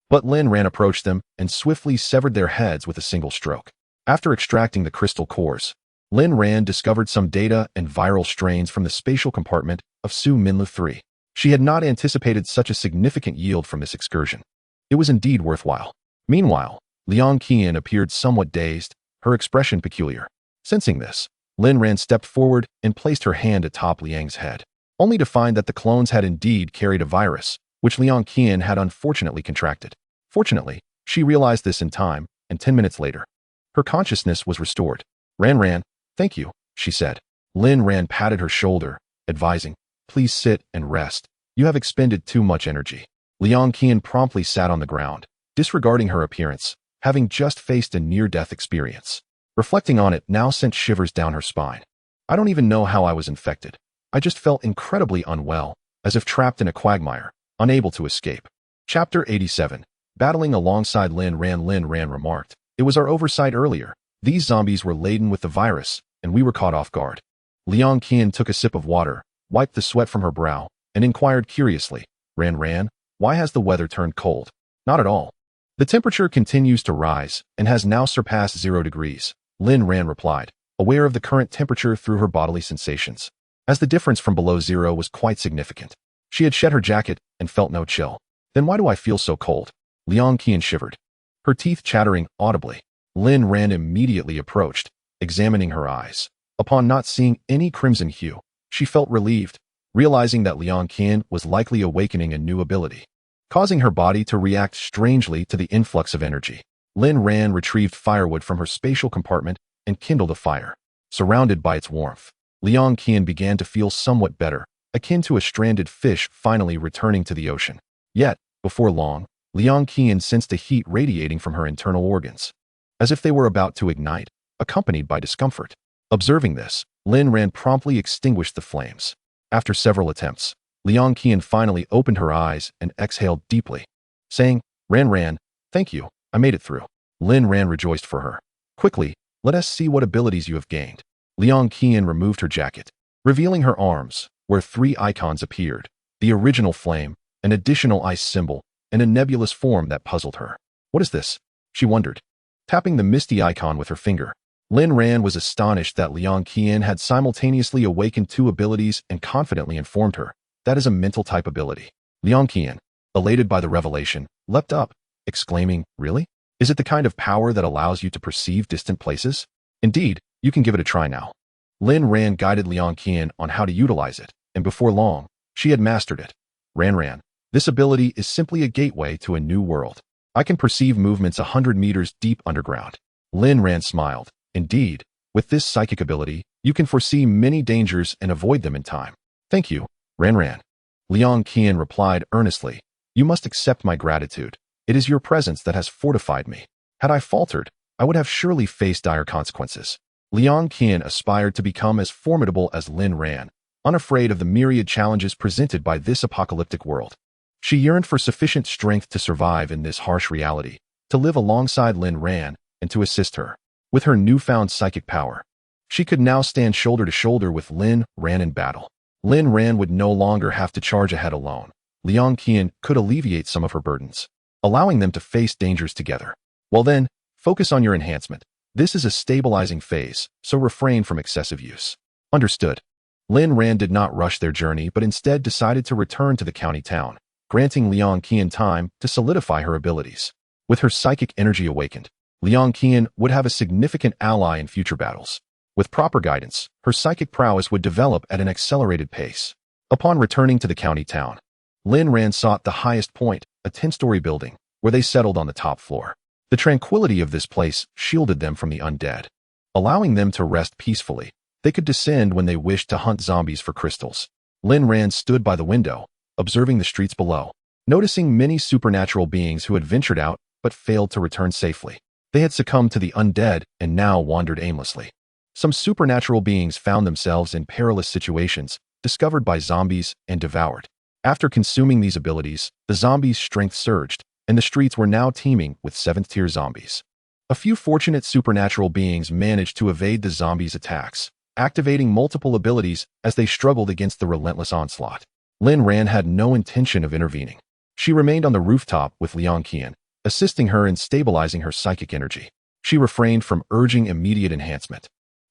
But Lin Ran approached them and swiftly severed their heads with a single stroke. After extracting the crystal cores, Lin Ran discovered some data and viral strains from the spatial compartment of Su Minlu III. She had not anticipated such a significant yield from this excursion. It was indeed worthwhile. Meanwhile, Liang Qian appeared somewhat dazed, her expression peculiar. Sensing this, Lin Ran stepped forward and placed her hand atop Liang's head, only to find that the clones had indeed carried a virus, which Liang Qian had unfortunately contracted. Fortunately, she realized this in time, and 10 minutes later, her consciousness was restored. Ran, thank you," she said. Lin Ran patted her shoulder, advising, "Please sit and rest. You have expended too much energy." Liang Qian promptly sat on the ground, disregarding her appearance, having just faced a near-death experience. Reflecting on it now sent shivers down her spine. "I don't even know how I was infected. I just felt incredibly unwell, as if trapped in a quagmire, unable to escape." Chapter 87. Battling alongside Lin Ran remarked, "It was our oversight earlier. These zombies were laden with the virus, and we were caught off guard." Liang Qian took a sip of water, wiped the sweat from her brow, and inquired curiously, Ran, why has the weather turned cold?" "Not at all. The temperature continues to rise and has now surpassed 0 degrees, Lin Ran replied, aware of the current temperature through her bodily sensations, as the difference from below 0 was quite significant. She had shed her jacket and felt no chill. "Then why do I feel so cold?" Liang Qian shivered, her teeth chattering audibly. Lin Ran immediately approached, examining her eyes. Upon not seeing any crimson hue, she felt relieved, realizing that Liang Qian was likely awakening a new ability, causing her body to react strangely to the influx of energy. Lin Ran retrieved firewood from her spatial compartment and kindled a fire. Surrounded by its warmth, Liang Qian began to feel somewhat better, akin to a stranded fish finally returning to the ocean. Yet, before long, Liang Qian sensed a heat radiating from her internal organs, as if they were about to ignite, accompanied by discomfort. Observing this, Lin Ran promptly extinguished the flames. After several attempts, Liang Qian finally opened her eyes and exhaled deeply, saying, Ran, thank you, I made it through." Lin Ran rejoiced for her. "Quickly, let us see what abilities you have gained." Liang Qian removed her jacket, revealing her arms, where 3 icons appeared, the original flame, an additional ice symbol, and a nebulous form that puzzled her. "What is this?" she wondered, tapping the misty icon with her finger. Lin Ran was astonished that Liang Qian had simultaneously awakened 2 abilities and confidently informed her, "That is a mental type ability." Liang Qian, elated by the revelation, leapt up, exclaiming, "Really? Is it the kind of power that allows you to perceive distant places?" "Indeed, you can give it a try now." Lin Ran guided Liang Qian on how to utilize it, and before long, she had mastered it. Ran, this ability is simply a gateway to a new world. I can perceive movements 100 meters deep underground." Lin Ran smiled. "Indeed, with this psychic ability, you can foresee many dangers and avoid them in time." "Thank you, Ran. Liang Qian replied earnestly, "You must accept my gratitude. It is your presence that has fortified me. Had I faltered, I would have surely faced dire consequences." Liang Qian aspired to become as formidable as Lin Ran, unafraid of the myriad challenges presented by this apocalyptic world. She yearned for sufficient strength to survive in this harsh reality, to live alongside Lin Ran, and to assist her. With her newfound psychic power, she could now stand shoulder to shoulder with Lin Ran in battle. Lin Ran would no longer have to charge ahead alone. Liang Qian could alleviate some of her burdens, allowing them to face dangers together. Well then, focus on your enhancement. This is a stabilizing phase, so refrain from excessive use. Understood. Lin Ran did not rush their journey but instead decided to return to the county town, granting Liang Qian time to solidify her abilities. With her psychic energy awakened, Liang Qian would have a significant ally in future battles. With proper guidance, her psychic prowess would develop at an accelerated pace. Upon returning to the county town, Lin Ran sought the highest point, a 10-story building, where they settled on the top floor. The tranquility of this place shielded them from the undead, allowing them to rest peacefully. They could descend when they wished to hunt zombies for crystals. Lin Ran stood by the window, observing the streets below, noticing many supernatural beings who had ventured out but failed to return safely. They had succumbed to the undead and now wandered aimlessly. Some supernatural beings found themselves in perilous situations, discovered by zombies and devoured. After consuming these abilities, the zombies' strength surged, and the streets were now teeming with 7th-tier zombies. A few fortunate supernatural beings managed to evade the zombies' attacks, activating multiple abilities as they struggled against the relentless onslaught. Lin Ran had no intention of intervening. She remained on the rooftop with Liang Qian, assisting her in stabilizing her psychic energy. She refrained from urging immediate enhancement,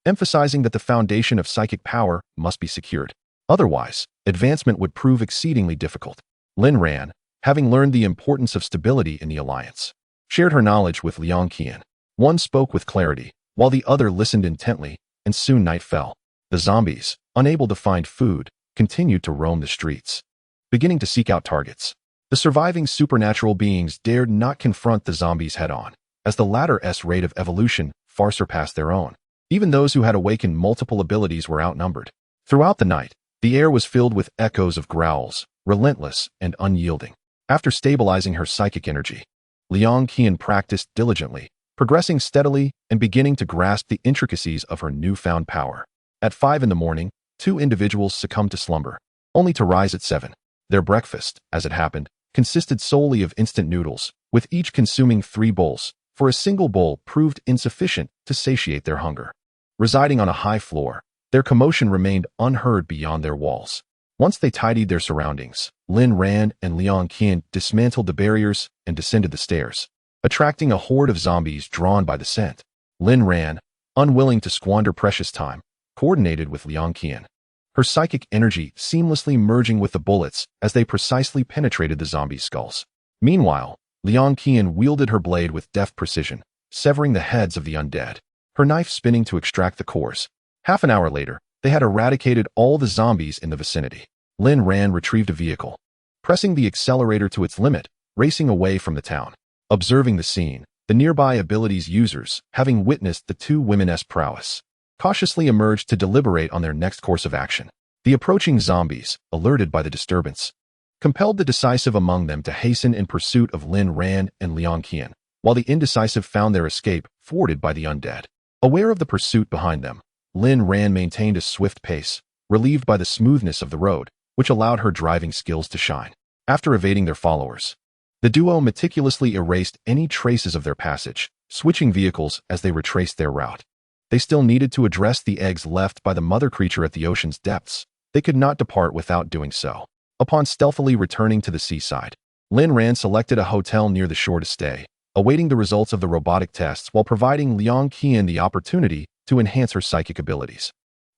emphasizing that the foundation of psychic power must be secured. Otherwise, advancement would prove exceedingly difficult. Lin Ran, having learned the importance of stability in the alliance, shared her knowledge with Liang Qian. One spoke with clarity, while the other listened intently, and soon night fell. The zombies, unable to find food, continued to roam the streets, beginning to seek out targets. The surviving supernatural beings dared not confront the zombies head-on, as the latter's rate of evolution far surpassed their own. Even those who had awakened multiple abilities were outnumbered. Throughout the night, the air was filled with echoes of growls, relentless and unyielding. After stabilizing her psychic energy, Liang Qian practiced diligently, progressing steadily and beginning to grasp the intricacies of her newfound power. At 5 in the morning, 2 individuals succumbed to slumber, only to rise at 7. Their breakfast, as it happened, consisted solely of instant noodles, with each consuming 3 bowls, for a single bowl proved insufficient to satiate their hunger. Residing on a high floor, their commotion remained unheard beyond their walls. Once they tidied their surroundings, Lin Ran and Liang Qian dismantled the barriers and descended the stairs, attracting a horde of zombies drawn by the scent. Lin Ran, unwilling to squander precious time, coordinated with Liang Qian, her psychic energy seamlessly merging with the bullets as they precisely penetrated the zombies' skulls. Meanwhile, Liang Qian wielded her blade with deft precision, severing the heads of the undead, her knife spinning to extract the cores. Half an hour later, they had eradicated all the zombies in the vicinity. Lin Ran retrieved a vehicle, pressing the accelerator to its limit, racing away from the town. Observing the scene, the nearby abilities users, having witnessed the 2 women's prowess, cautiously emerged to deliberate on their next course of action. The approaching zombies, alerted by the disturbance, compelled the decisive among them to hasten in pursuit of Lin Ran and Liang Qian, while the indecisive found their escape thwarted by the undead. Aware of the pursuit behind them, Lin Ran maintained a swift pace, relieved by the smoothness of the road, which allowed her driving skills to shine. After evading their followers, the duo meticulously erased any traces of their passage, switching vehicles as they retraced their route. They still needed to address the eggs left by the mother creature at the ocean's depths. They could not depart without doing so. Upon stealthily returning to the seaside, Lin Ran selected a hotel near the shore to stay, awaiting the results of the robotic tests while providing Liang Qian the opportunity to enhance her psychic abilities.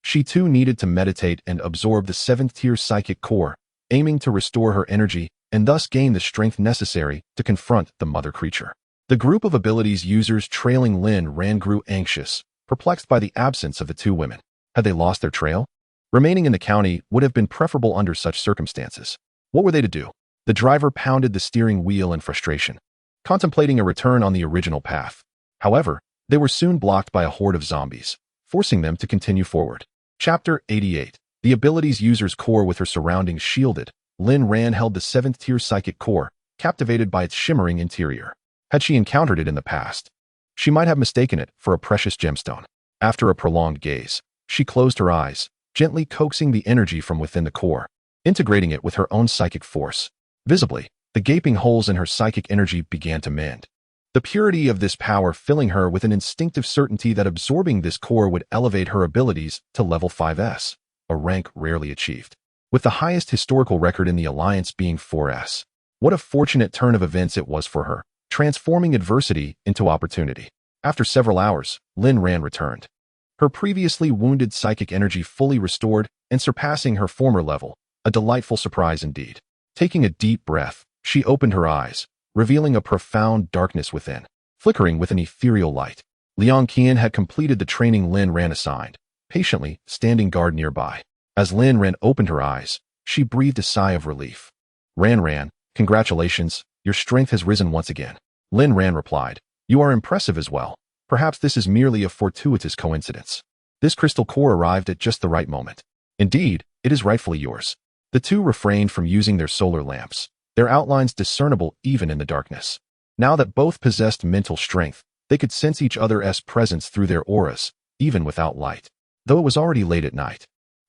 She too needed to meditate and absorb the 7th-tier psychic core, aiming to restore her energy and thus gain the strength necessary to confront the mother creature. The group of abilities users trailing Lin Ran grew anxious, perplexed by the absence of the 2 women. Had they lost their trail? Remaining in the county would have been preferable under such circumstances. What were they to do? The driver pounded the steering wheel in frustration, contemplating a return on the original path. However, they were soon blocked by a horde of zombies, forcing them to continue forward. Chapter 88. The abilities user's core with her surroundings shielded, Lin Ran held the 7th-tier psychic core, captivated by its shimmering interior. Had she encountered it in the past, she might have mistaken it for a precious gemstone. After a prolonged gaze, she closed her eyes, gently coaxing the energy from within the core, integrating it with her own psychic force. Visibly, the gaping holes in her psychic energy began to mend. The purity of this power filling her with an instinctive certainty that absorbing this core would elevate her abilities to level 5S, a rank rarely achieved. With the highest historical record in the Alliance being 4S. What a fortunate turn of events it was for her, transforming adversity into opportunity. After several hours, Lin Ran returned. Her previously wounded psychic energy fully restored and surpassing her former level, a delightful surprise indeed. Taking a deep breath, she opened her eyes, revealing a profound darkness within, flickering with an ethereal light. Liang Qian had completed the training Lin Ran assigned, patiently standing guard nearby. As Lin Ran opened her eyes, she breathed a sigh of relief. Ran, congratulations, your strength has risen once again. Lin Ran replied, you are impressive as well. Perhaps this is merely a fortuitous coincidence. This crystal core arrived at just the right moment. Indeed, it is rightfully yours. The two refrained from using their solar lamps, their outlines discernible even in the darkness. Now that both possessed mental strength, they could sense each other's presence through their auras, even without light. Though it was already late at night,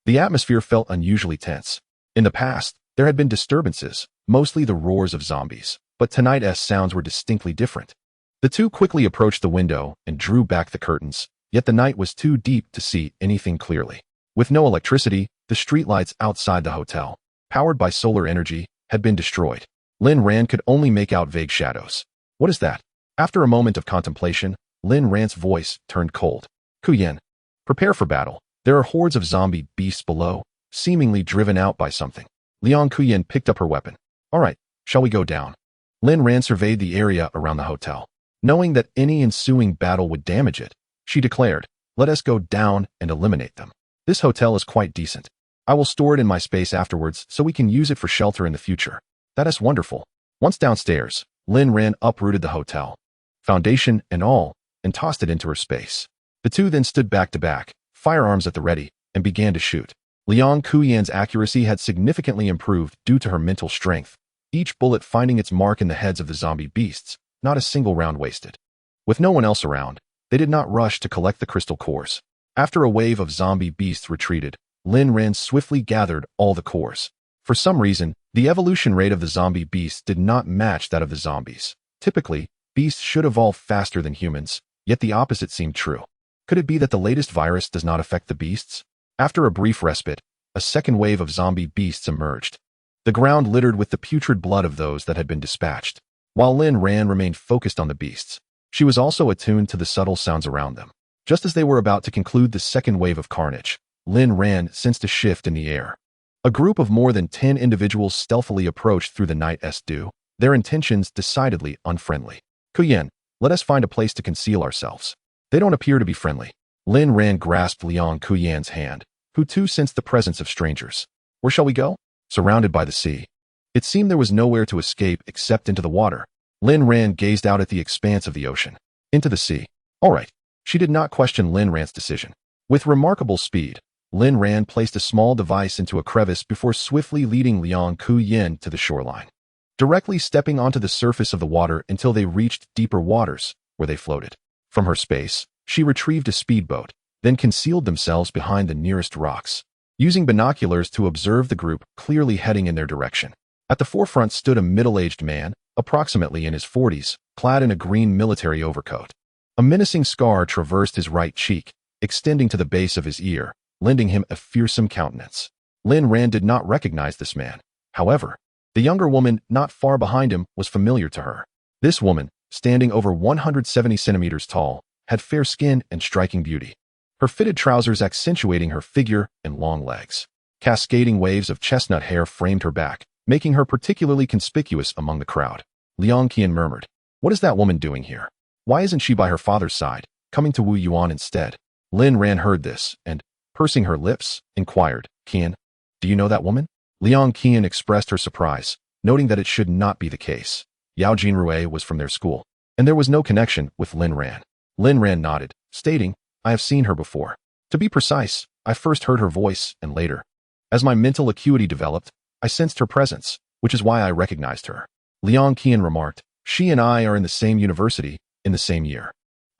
the atmosphere felt unusually tense. In the past, there had been disturbances, mostly the roars of zombies, but tonight's sounds were distinctly different. The two quickly approached the window and drew back the curtains, yet the night was too deep to see anything clearly. With no electricity, the streetlights outside the hotel, powered by solar energy, had been destroyed. Lin Ran could only make out vague shadows. What is that? After a moment of contemplation, Lin Ran's voice turned cold. Kuyen, prepare for battle. There are hordes of zombie beasts below, seemingly driven out by something. Liang Kuyen picked up her weapon. All right, shall we go down? Lin Ran surveyed the area around the hotel. Knowing that any ensuing battle would damage it, she declared, let us go down and eliminate them. This hotel is quite decent. I will store it in my space afterwards so we can use it for shelter in the future. That is wonderful. Once downstairs, Lin Ran uprooted the hotel, foundation and all, and tossed it into her space. The two then stood back to back, firearms at the ready, and began to shoot. Liang Kuyan's accuracy had significantly improved due to her mental strength, each bullet finding its mark in the heads of the zombie beasts, not a single round wasted. With no one else around, they did not rush to collect the crystal cores. After a wave of zombie beasts retreated, Lin Ran swiftly gathered all the cores. For some reason, the evolution rate of the zombie beasts did not match that of the zombies. Typically, beasts should evolve faster than humans, yet the opposite seemed true. Could it be that the latest virus does not affect the beasts? After a brief respite, a second wave of zombie beasts emerged. The ground littered with the putrid blood of those that had been dispatched. While Lin Ran remained focused on the beasts, she was also attuned to the subtle sounds around them. Just as they were about to conclude the second wave of carnage, Lin Ran sensed a shift in the air. A group of more than 10 individuals stealthily approached through the night's dew, their intentions decidedly unfriendly. Kuyen, let us find a place to conceal ourselves. They don't appear to be friendly. Lin Ran grasped Liang Kuyan's hand, who too sensed the presence of strangers. Where shall we go? Surrounded by the sea. It seemed there was nowhere to escape except into the water. Lin Ran gazed out at the expanse of the ocean. Into the sea. All right. She did not question Lin Ran's decision. With remarkable speed, Lin Ran placed a small device into a crevice before swiftly leading Liang Kuyan to the shoreline, directly stepping onto the surface of the water until they reached deeper waters, where they floated. From her space, she retrieved a speedboat, then concealed themselves behind the nearest rocks, using binoculars to observe the group clearly heading in their direction. At the forefront stood a middle-aged man, approximately in his 40s, clad in a green military overcoat. A menacing scar traversed his right cheek, extending to the base of his ear, lending him a fearsome countenance. Lin Ran did not recognize this man. However, the younger woman not far behind him was familiar to her. This woman, standing over 170 centimeters tall, had fair skin and striking beauty, her fitted trousers accentuating her figure and long legs. Cascading waves of chestnut hair framed her back, making her particularly conspicuous among the crowd. Liang Qian murmured, "What is that woman doing here? Why isn't she by her father's side, coming to Wu Yuan instead?" Lin Ran heard this and, pursing her lips, inquired, "Qian, do you know that woman?" Liang Qian expressed her surprise, noting that it should not be the case. Yao Jinrui was from their school, and there was no connection with Lin Ran. Lin Ran nodded, stating, "I have seen her before. To be precise, I first heard her voice, and later, as my mental acuity developed, I sensed her presence, which is why I recognized her." Liang Qian remarked, "She and I are in the same university, in the same year.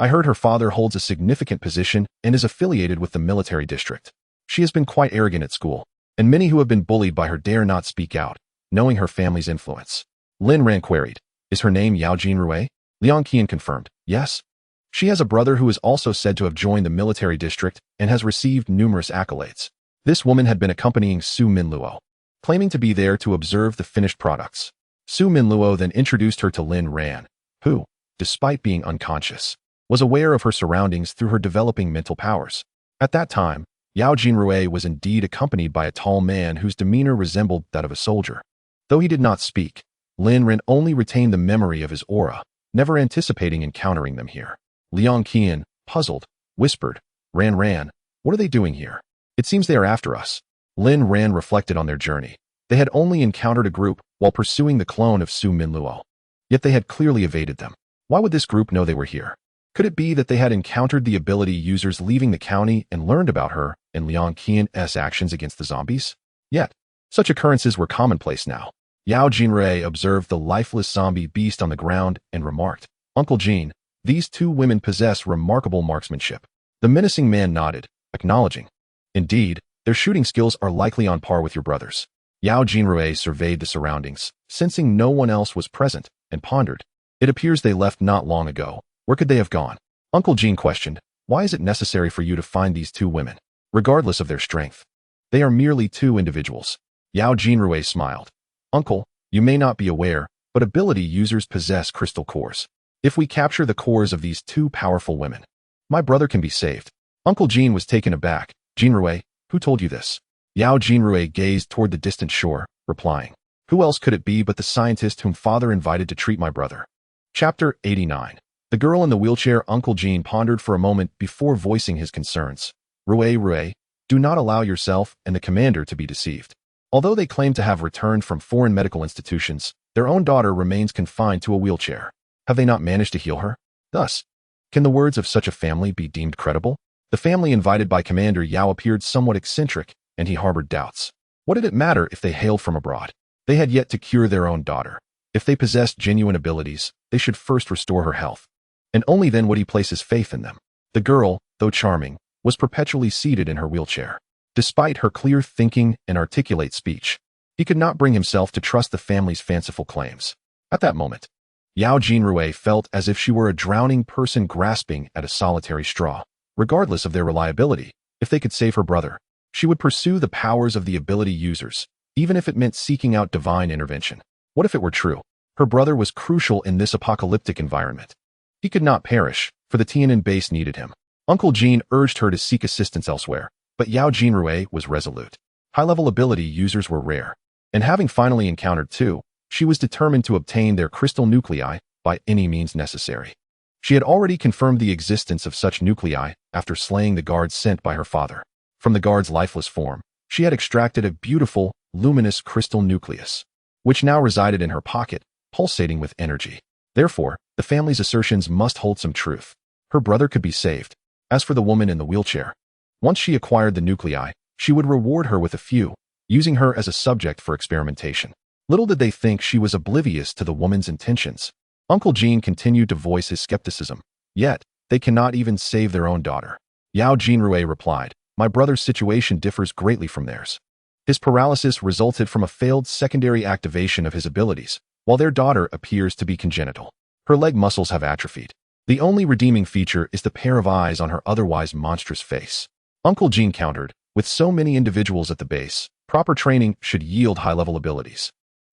I heard her father holds a significant position and is affiliated with the military district. She has been quite arrogant at school, and many who have been bullied by her dare not speak out, knowing her family's influence. Lin Ran queried, is her name Yao Jinrui? Liang Qian confirmed, yes. She has a brother who is also said to have joined the military district and has received numerous accolades. This woman had been accompanying Su Minluo, claiming to be there to observe the finished products. Su Minluo then introduced her to Lin Ran, who, despite being unconscious, was aware of her surroundings through her developing mental powers. At that time, Yao Jinrui was indeed accompanied by a tall man whose demeanor resembled that of a soldier. Though he did not speak, Lin Ran only retained the memory of his aura, never anticipating encountering them here. Liang Qian, puzzled, whispered, Ran, what are they doing here? It seems they are after us. Lin Ran reflected on their journey. They had only encountered a group while pursuing the clone of Su Minluo. Yet they had clearly evaded them. Why would this group know they were here? Could it be that they had encountered the ability users leaving the county and learned about her and Liang Qian's actions against the zombies? Yet, such occurrences were commonplace now. Yao Jinrui observed the lifeless zombie beast on the ground and remarked, Uncle Jin, these two women possess remarkable marksmanship. The menacing man nodded, acknowledging. Indeed, their shooting skills are likely on par with your brother's. Yao Jinrui surveyed the surroundings, sensing no one else was present, and pondered. It appears they left not long ago. Where could they have gone? Uncle Jin questioned, why is it necessary for you to find these two women, regardless of their strength? They are merely two individuals. Yao Jinrui smiled. Uncle, you may not be aware, but ability users possess crystal cores. If we capture the cores of these two powerful women, my brother can be saved. Uncle Jin was taken aback. Jinrui, who told you this? Yao Jinrui gazed toward the distant shore, replying, who else could it be but the scientist whom father invited to treat my brother? Chapter 89. The girl in the wheelchair. Uncle Jin pondered for a moment before voicing his concerns. Rui, do not allow yourself and the commander to be deceived. Although they claim to have returned from foreign medical institutions, their own daughter remains confined to a wheelchair. Have they not managed to heal her? Thus, can the words of such a family be deemed credible? The family invited by Commander Yao appeared somewhat eccentric, and he harbored doubts. What did it matter if they hailed from abroad? They had yet to cure their own daughter. If they possessed genuine abilities, they should first restore her health. And only then would he place his faith in them. The girl, though charming, was perpetually seated in her wheelchair. Despite her clear thinking and articulate speech, he could not bring himself to trust the family's fanciful claims. At that moment, Yao Jinrui felt as if she were a drowning person grasping at a solitary straw. Regardless of their reliability, if they could save her brother, she would pursue the powers of the ability users, even if it meant seeking out divine intervention. What if it were true? Her brother was crucial in this apocalyptic environment. He could not perish, for the Tian'an base needed him. Uncle Jin urged her to seek assistance elsewhere, but Yao Jinrui was resolute. High-level ability users were rare, and having finally encountered two, she was determined to obtain their crystal nuclei by any means necessary. She had already confirmed the existence of such nuclei after slaying the guards sent by her father. From the guard's lifeless form, she had extracted a beautiful, luminous crystal nucleus, which now resided in her pocket, pulsating with energy. Therefore, the family's assertions must hold some truth. Her brother could be saved. As for the woman in the wheelchair, once she acquired the nuclei, she would reward her with a few, using her as a subject for experimentation. Little did they think she was oblivious to the woman's intentions. Uncle Jin continued to voice his skepticism. Yet, they cannot even save their own daughter. Yao Jinrui replied, my brother's situation differs greatly from theirs. His paralysis resulted from a failed secondary activation of his abilities, while their daughter appears to be congenital. Her leg muscles have atrophied. The only redeeming feature is the pair of eyes on her otherwise monstrous face. Uncle Jin countered, with so many individuals at the base, proper training should yield high-level abilities.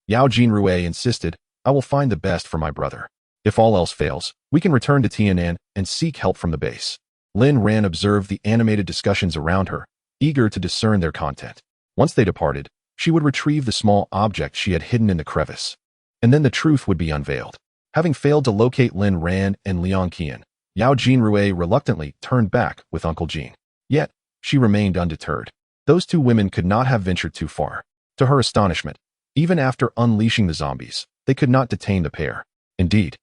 Yao Jinrui insisted, I will find the best for my brother. If all else fails, we can return to Tian'an and seek help from the base. Lin Ran observed the animated discussions around her, eager to discern their content. Once they departed, she would retrieve the small object she had hidden in the crevice. And then the truth would be unveiled. Having failed to locate Lin Ran and Liang Qian, Yao Jinrui reluctantly turned back with Uncle Jin. Yet, she remained undeterred. Those two women could not have ventured too far. To her astonishment, even after unleashing the zombies, they could not detain the pair. Indeed,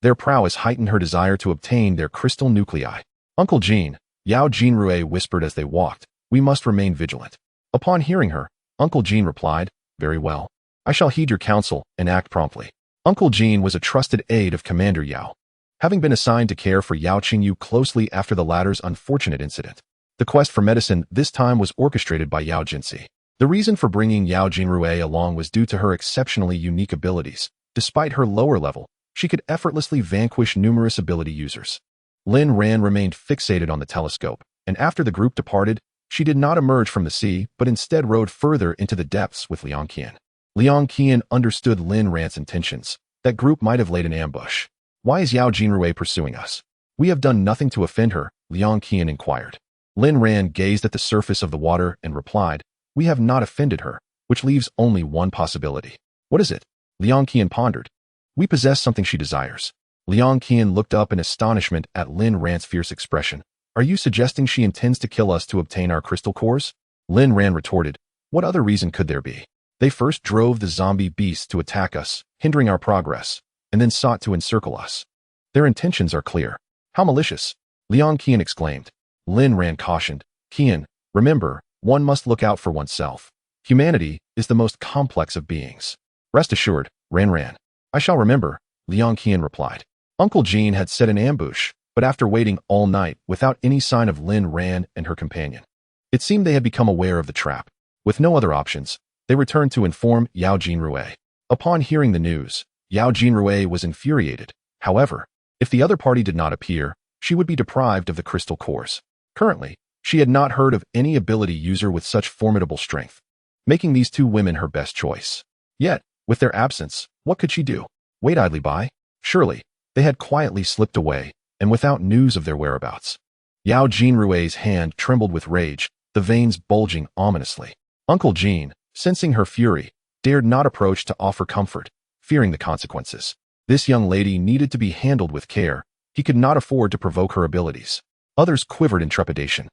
their prowess heightened her desire to obtain their crystal nuclei. Uncle Jin, Yao Jinrui whispered as they walked, we must remain vigilant. Upon hearing her, Uncle Jin replied, very well. I shall heed your counsel and act promptly. Uncle Jin was a trusted aide of Commander Yao. having been assigned to care for Yao Qingyu closely after the latter's unfortunate incident. The quest for medicine this time was orchestrated by Yao Jinsi. The reason for bringing Yao Jinrui along was due to her exceptionally unique abilities. Despite her lower level, she could effortlessly vanquish numerous ability users. Lin Ran remained fixated on the telescope, and after the group departed, she did not emerge from the sea but instead rode further into the depths with Liang Qian. Liang Qian understood Lin Ran's intentions. That group might have laid an ambush. Why is Yao Jinrui pursuing us? We have done nothing to offend her, Liang Qian inquired. Lin Ran gazed at the surface of the water and replied, we have not offended her, which leaves only one possibility. What is it? Liang Qian pondered. We possess something she desires. Liang Qian looked up in astonishment at Lin Ran's fierce expression. Are you suggesting she intends to kill us to obtain our crystal cores? Lin Ran retorted, what other reason could there be? They first drove the zombie beasts to attack us, hindering our progress, and then sought to encircle us. Their intentions are clear. How malicious! Liang Qian exclaimed. Lin Ran cautioned, Qian, remember, one must look out for oneself. Humanity is the most complex of beings. Rest assured, Ran. I shall remember, Liang Qian replied. Uncle Jean had set an ambush, but after waiting all night without any sign of Lin Ran and her companion, it seemed they had become aware of the trap. With no other options, they returned to inform Yao Jinrui. Upon hearing the news, Yao Jinrui was infuriated. However, if the other party did not appear, she would be deprived of the crystal cores. Currently, she had not heard of any ability user with such formidable strength, making these two women her best choice. Yet, with their absence, what could she do? Wait idly by? Surely, they had quietly slipped away, and without news of their whereabouts. Yao Jinrui's hand trembled with rage, the veins bulging ominously. Uncle Jean, sensing her fury, dared not approach to offer comfort, fearing the consequences. This young lady needed to be handled with care. He could not afford to provoke her abilities. Others quivered in trepidation,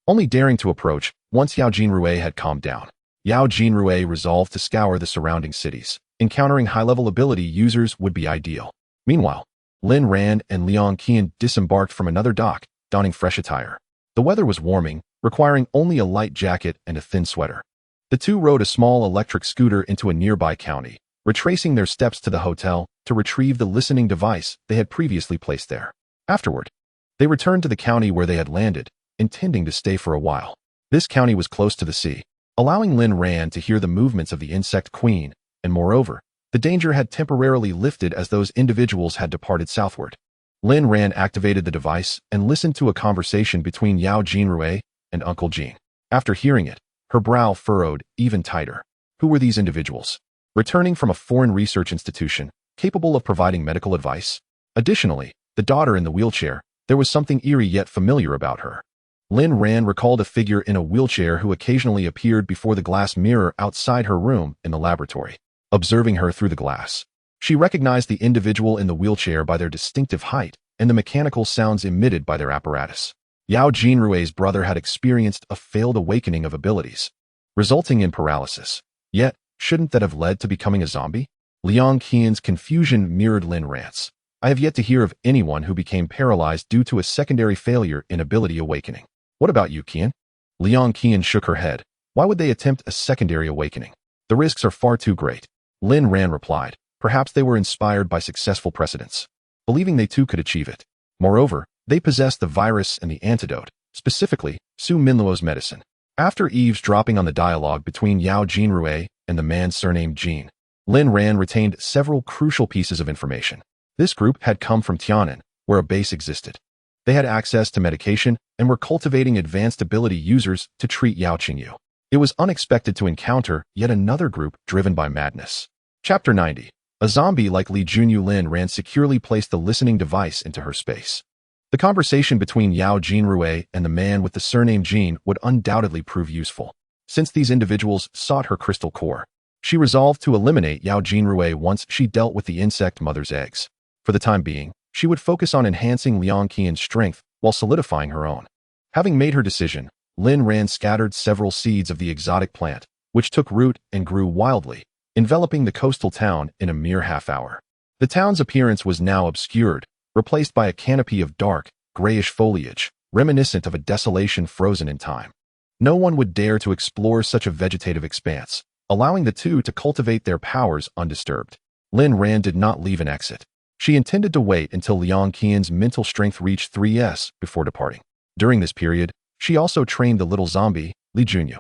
only daring to approach once Yao Jinrui had calmed down. Yao Jinrui resolved to scour the surrounding cities. Encountering high-level ability users would be ideal. Meanwhile, Lin Ran and Liang Qian disembarked from another dock, donning fresh attire. The weather was warming, requiring only a light jacket and a thin sweater. The two rode a small electric scooter into a nearby county, retracing their steps to the hotel to retrieve the listening device they had previously placed there. Afterward, they returned to the county where they had landed, intending to stay for a while. This county was close to the sea, allowing Lin Ran to hear the movements of the insect queen, and moreover, the danger had temporarily lifted as those individuals had departed southward. Lin Ran activated the device and listened to a conversation between Yao Jinrui and Uncle Jean. After hearing it, her brow furrowed even tighter. Who were these individuals? Returning from a foreign research institution, capable of providing medical advice? Additionally, the daughter in the wheelchair, there was something eerie yet familiar about her. Lin Ran recalled a figure in a wheelchair who occasionally appeared before the glass mirror outside her room in the laboratory. Observing her through the glass, she recognized the individual in the wheelchair by their distinctive height and the mechanical sounds emitted by their apparatus. Yao Jinrui's brother had experienced a failed awakening of abilities, resulting in paralysis. Yet, shouldn't that have led to becoming a zombie? Liang Qian's confusion mirrored Lin Ran's. I have yet to hear of anyone who became paralyzed due to a secondary failure in ability awakening. What about you, Qian? Liang Qian shook her head. Why would they attempt a secondary awakening? The risks are far too great. Lin Ran replied. Perhaps they were inspired by successful precedents, believing they too could achieve it. Moreover, they possessed the virus and the antidote, specifically, Su Minluo's medicine. After eavesdropping on the dialogue between Yao Jinrui and the man surnamed Jean, Lin Ran retained several crucial pieces of information. This group had come from Tianan, where a base existed. They had access to medication and were cultivating advanced ability users to treat Yao Qingyu. It was unexpected to encounter yet another group driven by madness. Chapter 90. A zombie like Li Junyu. Lin Ran securely placed the listening device into her space. The conversation between Yao Jinrui and the man with the surname Jean would undoubtedly prove useful. Since these individuals sought her crystal core, she resolved to eliminate Yao Jinrui once she dealt with the insect mother's eggs. For the time being, she would focus on enhancing Liang Qian's strength while solidifying her own. Having made her decision, Lin Ran scattered several seeds of the exotic plant, which took root and grew wildly, enveloping the coastal town in a mere half-hour. The town's appearance was now obscured, replaced by a canopy of dark, grayish foliage, reminiscent of a desolation frozen in time. No one would dare to explore such a vegetative expanse, allowing the two to cultivate their powers undisturbed. Lin Ran did not leave an exit. She intended to wait until Liang Qian's mental strength reached 3S before departing. During this period, she also trained the little zombie, Li Junyu.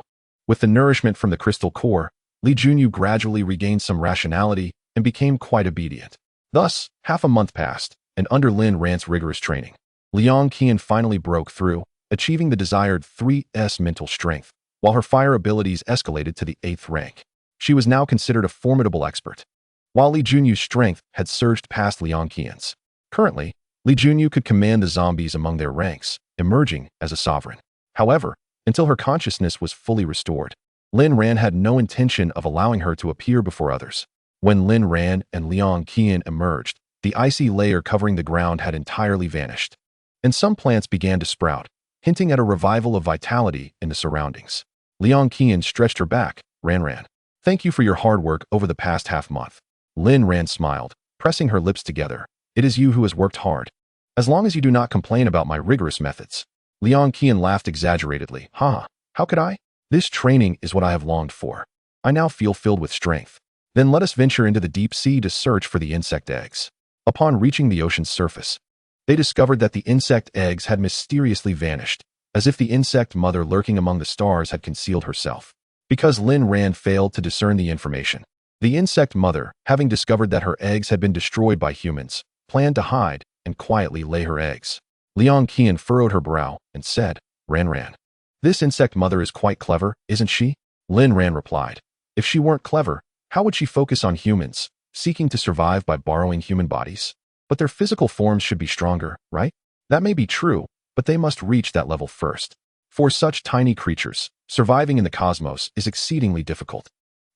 With the nourishment from the crystal core, Li Junyu gradually regained some rationality and became quite obedient. Thus, half a month passed, and under Lin Ran's rigorous training, Liang Qian finally broke through, achieving the desired 3S mental strength, while her fire abilities escalated to the 8th rank. She was now considered a formidable expert, while Li Junyu's strength had surged past Liang Qian's. Currently, Li Junyu could command the zombies among their ranks, emerging as a sovereign. However, until her consciousness was fully restored, Lin Ran had no intention of allowing her to appear before others. When Lin Ran and Liang Qian emerged, the icy layer covering the ground had entirely vanished, and some plants began to sprout, hinting at a revival of vitality in the surroundings. Liang Qian stretched her back. Ran. Thank you for your hard work over the past half-month. Lin Ran smiled, pressing her lips together. It is you who has worked hard. As long as you do not complain about my rigorous methods. Liang Qian laughed exaggeratedly. How could I? This training is what I have longed for. I now feel filled with strength. Then let us venture into the deep sea to search for the insect eggs. Upon reaching the ocean's surface, they discovered that the insect eggs had mysteriously vanished, as if the insect mother lurking among the stars had concealed herself. Because Lin Ran failed to discern the information, the insect mother, having discovered that her eggs had been destroyed by humans, planned to hide and quietly lay her eggs. Liang Qian furrowed her brow and said, Ran. This insect mother is quite clever, isn't she? Lin Ran replied. If she weren't clever, how would she focus on humans, seeking to survive by borrowing human bodies? But their physical forms should be stronger, right? That may be true, but they must reach that level first. For such tiny creatures, surviving in the cosmos is exceedingly difficult.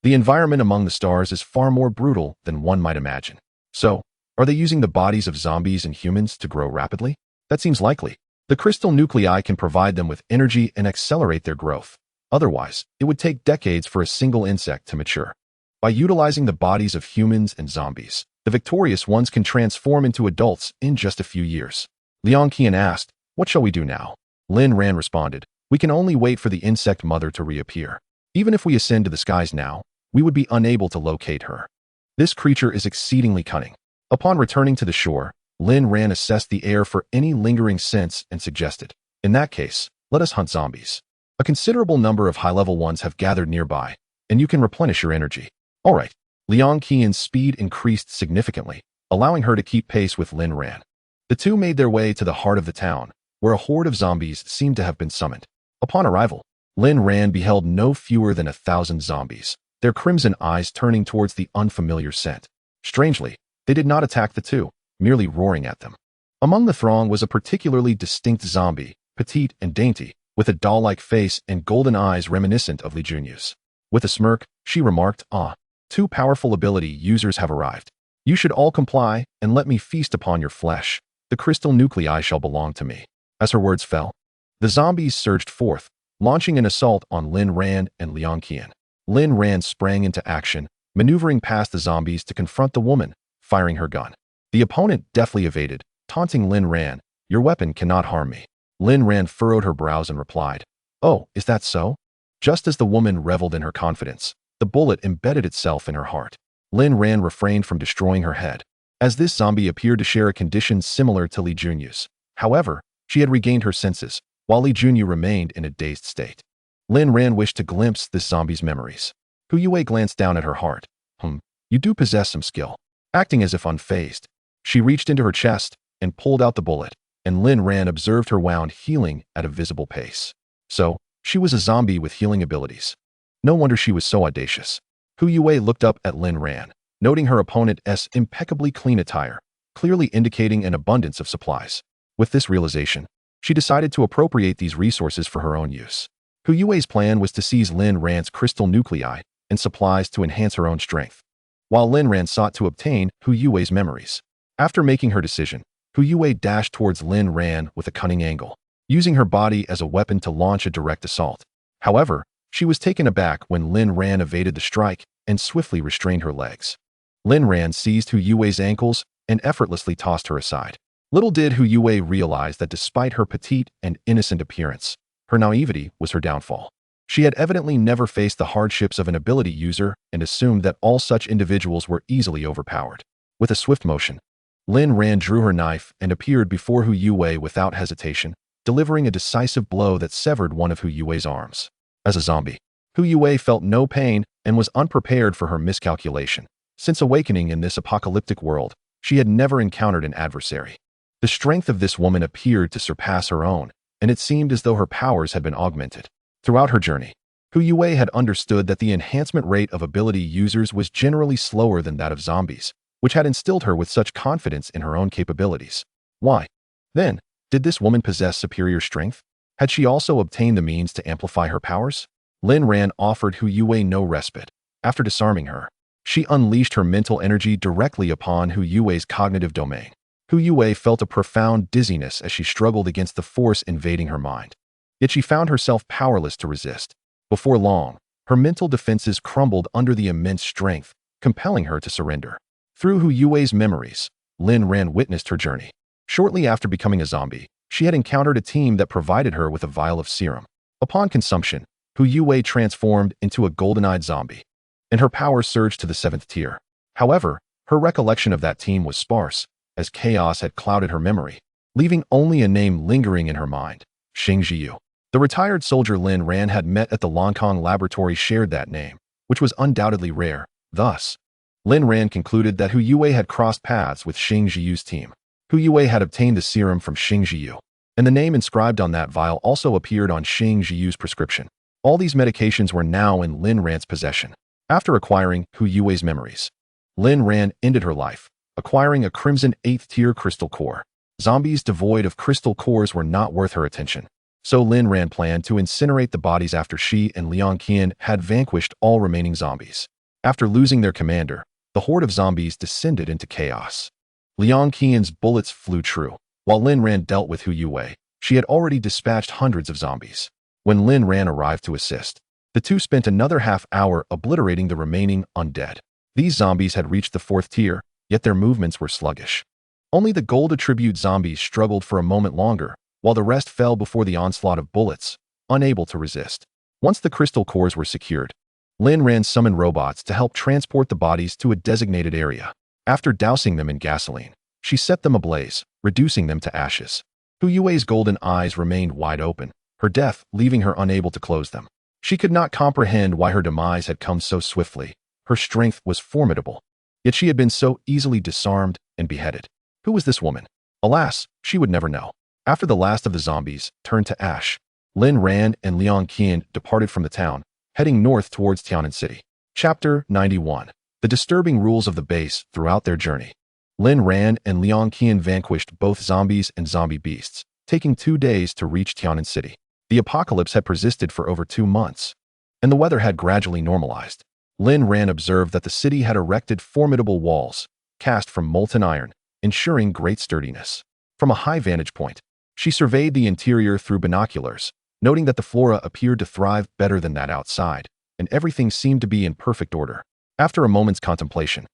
The environment among the stars is far more brutal than one might imagine. So, are they using the bodies of zombies and humans to grow rapidly? That seems likely. The crystal nuclei can provide them with energy and accelerate their growth. Otherwise, it would take decades for a single insect to mature. By utilizing the bodies of humans and zombies, the victorious ones can transform into adults in just a few years. Liang Qian asked, what shall we do now? Lin Ran responded, we can only wait for the insect mother to reappear. Even if we ascend to the skies now, we would be unable to locate her. This creature is exceedingly cunning. Upon returning to the shore, Lin Ran assessed the air for any lingering scents and suggested, in that case, let us hunt zombies. A considerable number of high-level ones have gathered nearby, and you can replenish your energy. All right. Liang Qian's speed increased significantly, allowing her to keep pace with Lin Ran. The two made their way to the heart of the town, where a horde of zombies seemed to have been summoned. Upon arrival, Lin Ran beheld no fewer than 1,000 zombies, their crimson eyes turning towards the unfamiliar scent. Strangely, they did not attack the two, merely roaring at them. Among the throng was a particularly distinct zombie, petite and dainty, with a doll-like face and golden eyes reminiscent of Li Junyu's. With a smirk, she remarked, two powerful ability users have arrived. You should all comply and let me feast upon your flesh. The crystal nuclei shall belong to me. As her words fell, the zombies surged forth, launching an assault on Lin Ran and Liang Qian. Lin Ran sprang into action, maneuvering past the zombies to confront the woman, firing her gun. The opponent deftly evaded, taunting Lin Ran, your weapon cannot harm me. Lin Ran furrowed her brows and replied, oh, is that so? Just as the woman reveled in her confidence, the bullet embedded itself in her heart. Lin Ran refrained from destroying her head, as this zombie appeared to share a condition similar to Li Junyu's. However, she had regained her senses, while Li Junyu remained in a dazed state. Lin Ran wished to glimpse this zombie's memories. Hu Yue glanced down at her heart. You do possess some skill. Acting as if unfazed, she reached into her chest and pulled out the bullet, and Lin Ran observed her wound healing at a visible pace. So, she was a zombie with healing abilities. No wonder she was so audacious. Hu Yue looked up at Lin Ran, noting her opponent's impeccably clean attire, clearly indicating an abundance of supplies. With this realization, she decided to appropriate these resources for her own use. Hu Yue's plan was to seize Lin Ran's crystal nuclei and supplies to enhance her own strength, while Lin Ran sought to obtain Hu Yue's memories. After making her decision, Hu Yue dashed towards Lin Ran with a cunning angle, using her body as a weapon to launch a direct assault. However, she was taken aback when Lin Ran evaded the strike and swiftly restrained her legs. Lin Ran seized Hu Yue's ankles and effortlessly tossed her aside. Little did Hu Yue realize that despite her petite and innocent appearance, her naivety was her downfall. She had evidently never faced the hardships of an ability user and assumed that all such individuals were easily overpowered. With a swift motion, Lin Ran drew her knife and appeared before Hu Yue without hesitation, delivering a decisive blow that severed one of Hu Yue's arms. As a zombie, Hu Yue felt no pain and was unprepared for her miscalculation. Since awakening in this apocalyptic world, she had never encountered an adversary. The strength of this woman appeared to surpass her own, and it seemed as though her powers had been augmented. Throughout her journey, Hu Yue had understood that the enhancement rate of ability users was generally slower than that of zombies, which had instilled her with such confidence in her own capabilities. Why, then, did this woman possess superior strength? Had she also obtained the means to amplify her powers? Lin Ran offered Hu Yue no respite. After disarming her, she unleashed her mental energy directly upon Hu Yue's cognitive domain. Hu Yue felt a profound dizziness as she struggled against the force invading her mind. Yet she found herself powerless to resist. Before long, her mental defenses crumbled under the immense strength, compelling her to surrender. Through Hu Yue's memories, Lin Ran witnessed her journey. Shortly after becoming a zombie, she had encountered a team that provided her with a vial of serum. Upon consumption, Hu Yue transformed into a golden-eyed zombie, and her power surged to the 7th tier. However, her recollection of that team was sparse, as chaos had clouded her memory, leaving only a name lingering in her mind: Xing Jiyu. The retired soldier Lin Ran had met at the Longkong laboratory shared that name, which was undoubtedly rare. Thus, Lin Ran concluded that Hu Yue had crossed paths with Xing Jiyu's team. Hu Yue had obtained the serum from Xing Jiyu, and the name inscribed on that vial also appeared on Xing Jiyu's prescription. All these medications were now in Lin Ran's possession. After acquiring Hu Yue's memories, Lin Ran ended her life, acquiring a crimson 8th tier crystal core. Zombies devoid of crystal cores were not worth her attention. So Lin Ran planned to incinerate the bodies after she and Liang Qian had vanquished all remaining zombies. After losing their commander, the horde of zombies descended into chaos. Liang Qian's bullets flew true. While Lin Ran dealt with Hu Yue, she had already dispatched hundreds of zombies. When Lin Ran arrived to assist, the two spent another half-hour obliterating the remaining undead. These zombies had reached the 4th tier, yet their movements were sluggish. Only the gold attribute zombies struggled for a moment longer, while the rest fell before the onslaught of bullets, unable to resist. Once the crystal cores were secured, Lin Ran summoned robots to help transport the bodies to a designated area. After dousing them in gasoline, she set them ablaze, reducing them to ashes. Hu Yue's golden eyes remained wide open, her death leaving her unable to close them. She could not comprehend why her demise had come so swiftly. Her strength was formidable, yet she had been so easily disarmed and beheaded. Who was this woman? Alas, she would never know. After the last of the zombies turned to ash, Lin Ran and Liang Qian departed from the town, heading north towards Tianan City. Chapter 91. The disturbing rules of the base throughout their journey. Lin Ran and Liang Qian vanquished both zombies and zombie beasts, taking 2 days to reach Tianan City. The apocalypse had persisted for over 2 months, and the weather had gradually normalized. Lin Ran observed that the city had erected formidable walls, cast from molten iron, ensuring great sturdiness. From a high vantage point, she surveyed the interior through binoculars, noting that the flora appeared to thrive better than that outside, and everything seemed to be in perfect order. After a moment's contemplation,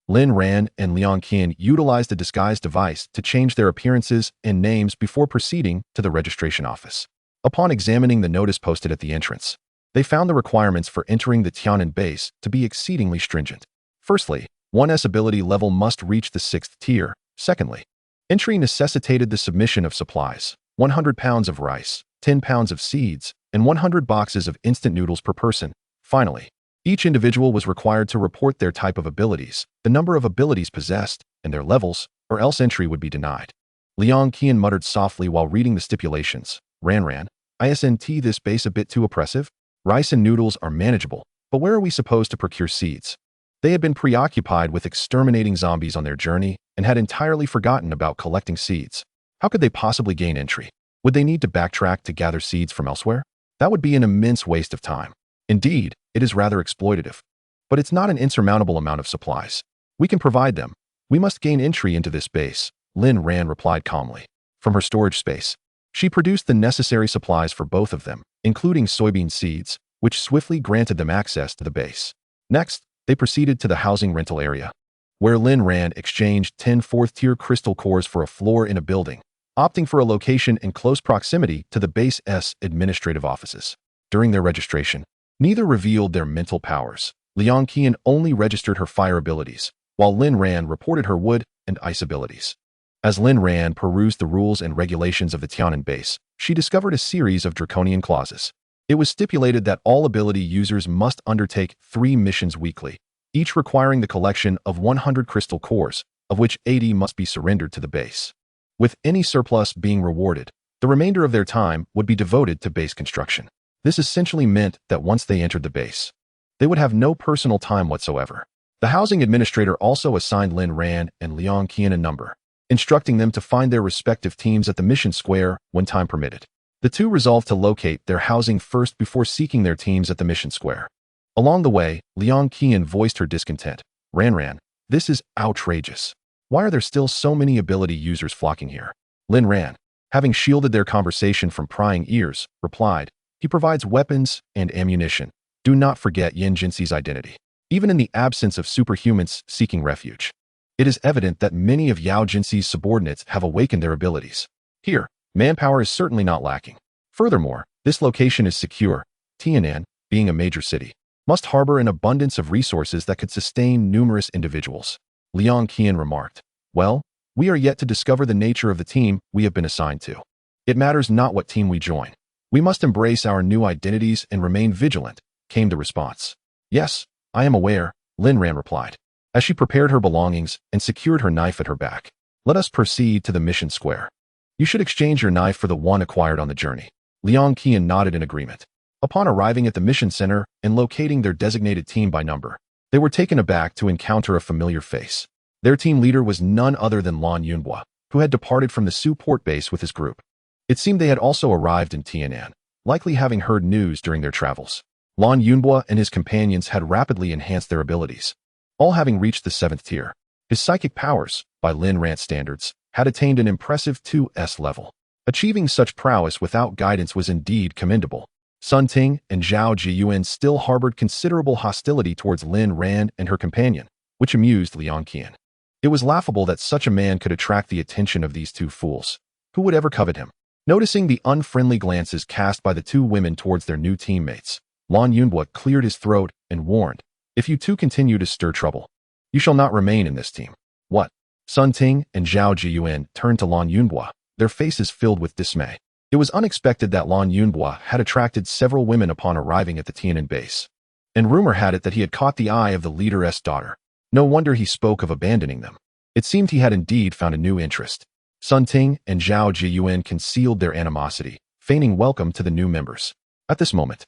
Lin Ran and Liang Qian utilized a disguise device to change their appearances and names before proceeding to the registration office. Upon examining the notice posted at the entrance, they found the requirements for entering the Tianan base to be exceedingly stringent. Firstly, one's ability level must reach the 6th tier. Secondly, entry necessitated the submission of supplies: 100 pounds of rice, 10 pounds of seeds, and 100 boxes of instant noodles per person. Finally, each individual was required to report their type of abilities, the number of abilities possessed, and their levels, or else entry would be denied. Liang Qian muttered softly while reading the stipulations. Ran, isn't this base a bit too oppressive? Rice and noodles are manageable, but where are we supposed to procure seeds? They had been preoccupied with exterminating zombies on their journey and had entirely forgotten about collecting seeds. How could they possibly gain entry? Would they need to backtrack to gather seeds from elsewhere? That would be an immense waste of time. Indeed, it is rather exploitative. But it's not an insurmountable amount of supplies. We can provide them. We must gain entry into this base, Lin Ran replied calmly. From her storage space, she produced the necessary supplies for both of them, including soybean seeds, which swiftly granted them access to the base. Next, they proceeded to the housing rental area, where Lin Ran exchanged 10 4th-tier crystal cores for a floor in a building, opting for a location in close proximity to the base's administrative offices. During their registration, neither revealed their mental powers. Liang Qian only registered her fire abilities, while Lin Ran reported her wood and ice abilities. As Lin Ran perused the rules and regulations of the Tianan base, she discovered a series of draconian clauses. It was stipulated that all ability users must undertake 3 missions weekly, each requiring the collection of 100 crystal cores, of which 80 must be surrendered to the base. With any surplus being rewarded, the remainder of their time would be devoted to base construction. This essentially meant that once they entered the base, they would have no personal time whatsoever. The housing administrator also assigned Lin Ran and Liang Qian a number, instructing them to find their respective teams at the mission square when time permitted. The two resolved to locate their housing first before seeking their teams at the mission square. Along the way, Liang Qian voiced her discontent. Ran, this is outrageous. Why are there still so many ability users flocking here? Lin Ran, having shielded their conversation from prying ears, replied, he provides weapons and ammunition. Do not forget Yin Jinxi's identity. Even in the absence of superhumans seeking refuge, it is evident that many of Yao Jinxi's subordinates have awakened their abilities. Here, manpower is certainly not lacking. Furthermore, this location is secure. Tianan, being a major city, must harbor an abundance of resources that could sustain numerous individuals. Liang Qian remarked, well, we are yet to discover the nature of the team we have been assigned to. It matters not what team we join. We must embrace our new identities and remain vigilant, came the response. Yes, I am aware, Lin Ran replied, as she prepared her belongings and secured her knife at her back. Let us proceed to the mission square. You should exchange your knife for the one acquired on the journey. Liang Qian nodded in agreement. Upon arriving at the mission center and locating their designated team by number, they were taken aback to encounter a familiar face. Their team leader was none other than Lan Yunhua, who had departed from the Su port base with his group. It seemed they had also arrived in Tianan, likely having heard news during their travels. Lan Yunhua and his companions had rapidly enhanced their abilities, all having reached the 7th tier. His psychic powers, by Lin Ran standards, had attained an impressive 2S level. Achieving such prowess without guidance was indeed commendable. Sun Ting and Zhao Jiyuan still harbored considerable hostility towards Lin Ran and her companion, which amused Liang Qian. It was laughable that such a man could attract the attention of these two fools. Who would ever covet him? Noticing the unfriendly glances cast by the two women towards their new teammates, Lan Yunhua cleared his throat and warned, if you two continue to stir trouble, you shall not remain in this team. What? Sun Ting and Zhao Jiyuan turned to Lan Yunhua, their faces filled with dismay. It was unexpected that Lan Yunhua had attracted several women upon arriving at the Tianan base, and rumor had it that he had caught the eye of the leader's daughter. No wonder he spoke of abandoning them. It seemed he had indeed found a new interest. Sun Ting and Zhao Jiyuan concealed their animosity, feigning welcome to the new members. At this moment,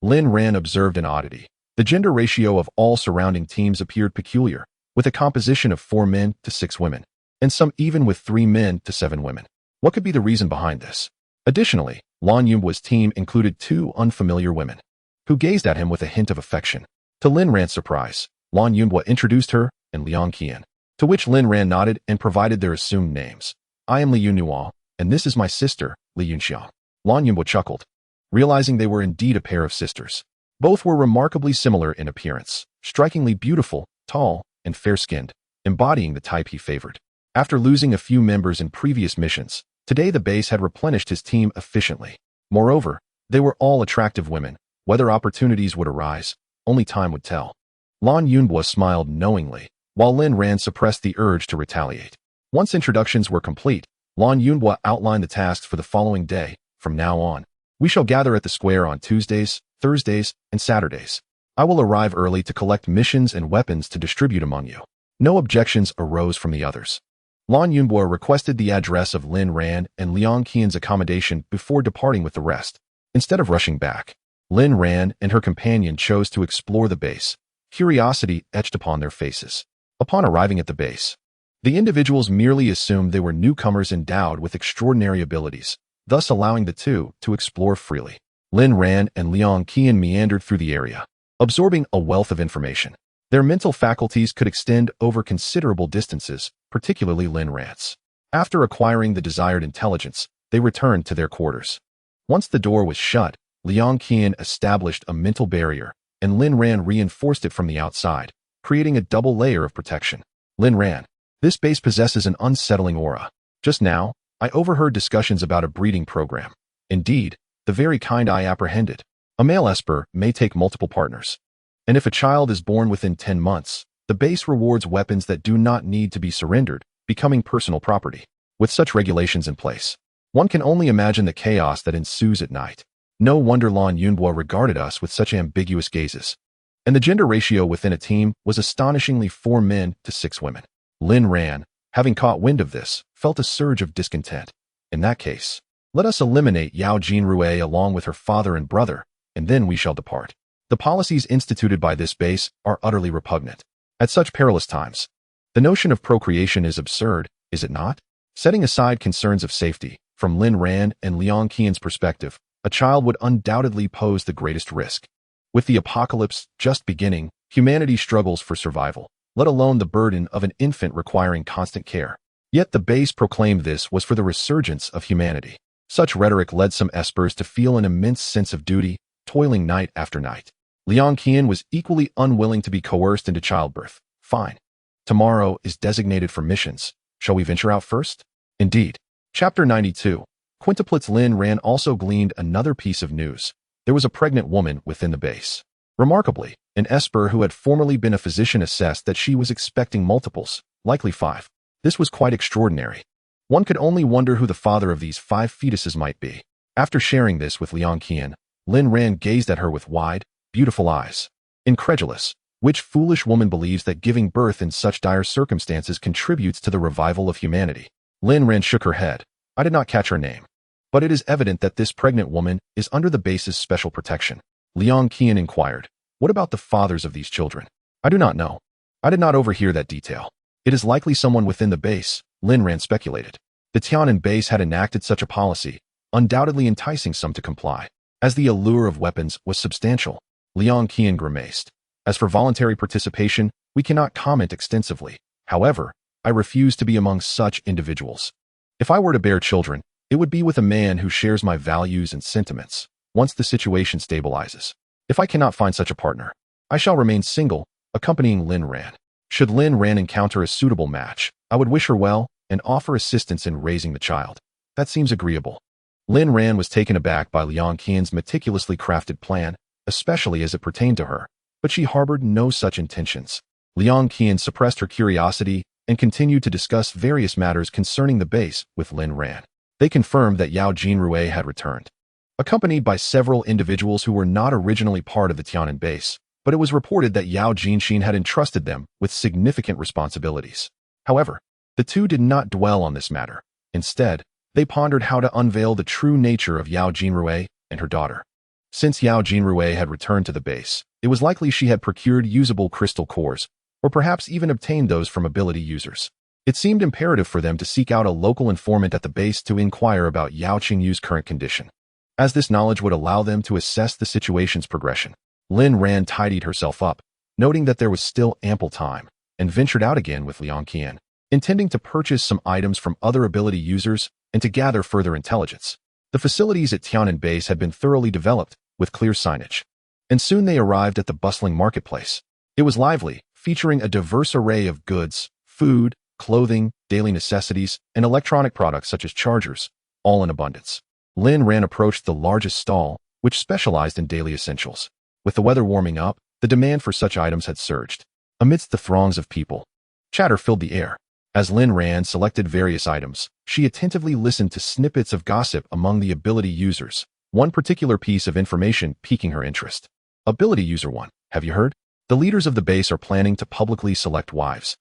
Lin Ran observed an oddity. The gender ratio of all surrounding teams appeared peculiar, with a composition of 4 men to 6 women, and some even with 3 men to 7 women. What could be the reason behind this? Additionally, Lan Yunhua's team included 2 unfamiliar women, who gazed at him with a hint of affection. To Lin Ran's surprise, Lan Yunhua introduced her and Liang Qian, to which Lin Ran nodded and provided their assumed names. I am Li Yunuo, and this is my sister, Li Yunxiang. Lan Yunhua chuckled, realizing they were indeed a pair of sisters. Both were remarkably similar in appearance, strikingly beautiful, tall, and fair-skinned, embodying the type he favored. After losing a few members in previous missions, today the base had replenished his team efficiently. Moreover, they were all attractive women. Whether opportunities would arise, only time would tell. Lan Yunhua smiled knowingly, while Lin Ran suppressed the urge to retaliate. Once introductions were complete, Lan Yunhua outlined the tasks for the following day. From now on, we shall gather at the square on Tuesdays, Thursdays, and Saturdays. I will arrive early to collect missions and weapons to distribute among you. No objections arose from the others. Lan Yunhua requested the address of Lin Ran and Liang Qian's accommodation before departing with the rest. Instead of rushing back, Lin Ran and her companion chose to explore the base. Curiosity etched upon their faces. Upon arriving at the base, the individuals merely assumed they were newcomers endowed with extraordinary abilities, thus allowing the two to explore freely. Lin Ran and Liang Qian meandered through the area, absorbing a wealth of information. Their mental faculties could extend over considerable distances, particularly Lin Ran's. After acquiring the desired intelligence, they returned to their quarters. Once the door was shut, Liang Qian established a mental barrier, and Lin Ran reinforced it from the outside, creating a double layer of protection. Lin Ran, this base possesses an unsettling aura. Just now, I overheard discussions about a breeding program. Indeed, the very kind I apprehended. A male esper may take multiple partners, and if a child is born within 10 months, The base rewards weapons that do not need to be surrendered, becoming personal property. With such regulations in place, one can only imagine the chaos that ensues at night. No wonder Lan Yunbo regarded us with such ambiguous gazes. And the gender ratio within a team was astonishingly 4 men to 6 women. Lin Ran, having caught wind of this, felt a surge of discontent. In that case, let us eliminate Yao Jinrui along with her father and brother, and then we shall depart. The policies instituted by this base are utterly repugnant. At such perilous times, the notion of procreation is absurd, is it not? Setting aside concerns of safety, from Lin Ran and Liang Qian's perspective, a child would undoubtedly pose the greatest risk. With the apocalypse just beginning, humanity struggles for survival, let alone the burden of an infant requiring constant care. Yet the base proclaimed this was for the resurgence of humanity. Such rhetoric led some espers to feel an immense sense of duty, toiling night after night. Liang Qian was equally unwilling to be coerced into childbirth. Fine. Tomorrow is designated for missions. Shall we venture out first? Indeed. Chapter 92. Quintuplets. Lin Ran also gleaned another piece of news. There was a pregnant woman within the base. Remarkably, an esper who had formerly been a physician assessed that she was expecting multiples, likely 5. This was quite extraordinary. One could only wonder who the father of these 5 fetuses might be. After sharing this with Liang Qian, Lin Ran gazed at her with wide, beautiful eyes. Incredulous, which foolish woman believes that giving birth in such dire circumstances contributes to the revival of humanity? Lin Ran shook her head. I did not catch her name. But it is evident that this pregnant woman is under the base's special protection. Liang Qian inquired, what about the fathers of these children? I do not know. I did not overhear that detail. It is likely someone within the base, Lin Ran speculated. The Tianan base had enacted such a policy, undoubtedly enticing some to comply. As the allure of weapons was substantial, Liang Qian grimaced. As for voluntary participation, we cannot comment extensively. However, I refuse to be among such individuals. If I were to bear children, it would be with a man who shares my values and sentiments, once the situation stabilizes. If I cannot find such a partner, I shall remain single, accompanying Lin Ran. Should Lin Ran encounter a suitable match, I would wish her well and offer assistance in raising the child. That seems agreeable. Lin Ran was taken aback by Liang Qian's meticulously crafted plan, especially as it pertained to her, but she harbored no such intentions. Liang Qian suppressed her curiosity and continued to discuss various matters concerning the base with Lin Ran. They confirmed that Yao Jinrui had returned, accompanied by several individuals who were not originally part of the Tianan base, but it was reported that Yao Jinxin had entrusted them with significant responsibilities. However, the two did not dwell on this matter. Instead, they pondered how to unveil the true nature of Yao Jinrui and her daughter. Since Yao Jinrui had returned to the base, it was likely she had procured usable crystal cores, or perhaps even obtained those from ability users. It seemed imperative for them to seek out a local informant at the base to inquire about Yao Qingyu's current condition, as this knowledge would allow them to assess the situation's progression. Lin Ran tidied herself up, noting that there was still ample time, and ventured out again with Liang Qian, intending to purchase some items from other ability users and to gather further intelligence. The facilities at Tianan Base had been thoroughly developed, with clear signage, and soon they arrived at the bustling marketplace. It was lively, featuring a diverse array of goods, food, clothing, daily necessities, and electronic products such as chargers, all in abundance. Lin Ran approached the largest stall, which specialized in daily essentials. With the weather warming up, the demand for such items had surged. Amidst the throngs of people, chatter filled the air. As Lin Ran selected various items, she attentively listened to snippets of gossip among the ability users, one particular piece of information piquing her interest. Ability User 1, have you heard? The leaders of the base are planning to publicly select wives,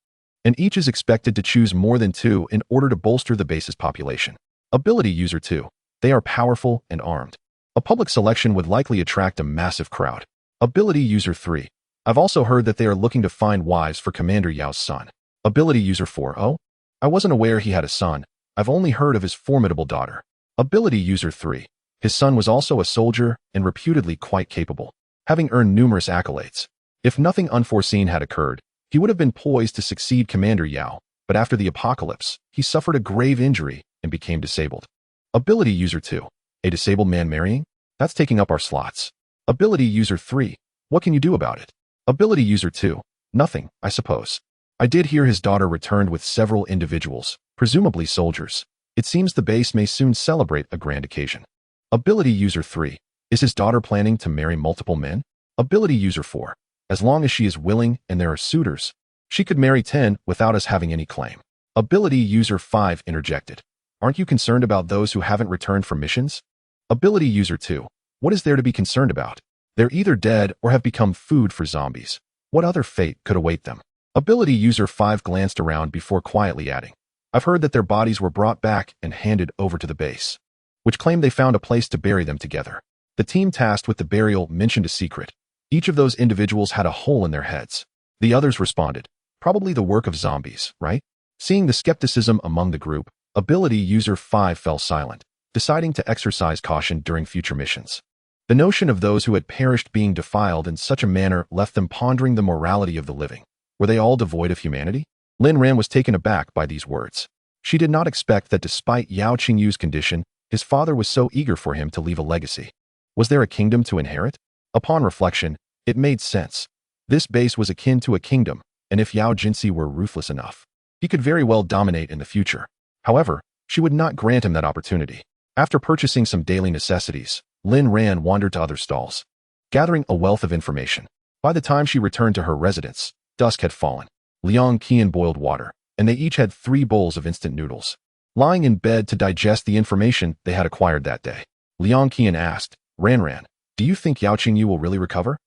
and each is expected to choose more than 2 in order to bolster the base's population. Ability User 2, they are powerful and armed. A public selection would likely attract a massive crowd. Ability User 3, I've also heard that they are looking to find wives for Commander Yao's son. Ability User 4, oh? I wasn't aware he had a son. I've only heard of his formidable daughter. Ability User 3, his son was also a soldier and reputedly quite capable, having earned numerous accolades. If nothing unforeseen had occurred, he would have been poised to succeed Commander Yao, but after the apocalypse, he suffered a grave injury and became disabled. Ability User 2, a disabled man marrying? That's taking up our slots. Ability User 3, what can you do about it? Ability User 2, nothing, I suppose. I did hear his daughter returned with several individuals, presumably soldiers. It seems the base may soon celebrate a grand occasion. Ability User 3, is his daughter planning to marry multiple men? Ability User 4, as long as she is willing and there are suitors, She could marry 10 without us having any claim. Ability user 5 interjected. Aren't you concerned about those who haven't returned from missions? Ability user 2. What is there to be concerned about? They're either dead or have become food for zombies. What other fate could await them? Ability user 5 glanced around before quietly adding, I've heard that their bodies were brought back and handed over to the base, which claimed they found a place to bury them together. The team tasked with the burial mentioned a secret. Each of those individuals had a hole in their heads. The others responded, probably the work of zombies, right? Seeing the skepticism among the group, Ability user 5 fell silent, deciding to exercise caution during future missions. The notion of those who had perished being defiled in such a manner left them pondering the morality of the living. Were they all devoid of humanity? Lin Ran was taken aback by these words. She did not expect that despite Yao Qingyu's condition, his father was so eager for him to leave a legacy. Was there a kingdom to inherit? Upon reflection, it made sense. This base was akin to a kingdom, and if Yao Jinsi were ruthless enough, he could very well dominate in the future. However, she would not grant him that opportunity. After purchasing some daily necessities, Lin Ran wandered to other stalls, gathering a wealth of information. By the time she returned to her residence, dusk had fallen. Liang Qian boiled water, and they each had 3 bowls of instant noodles. Lying in bed to digest the information they had acquired that day, Liang Qian asked, Ran, do you think Yao Qingyu will really recover?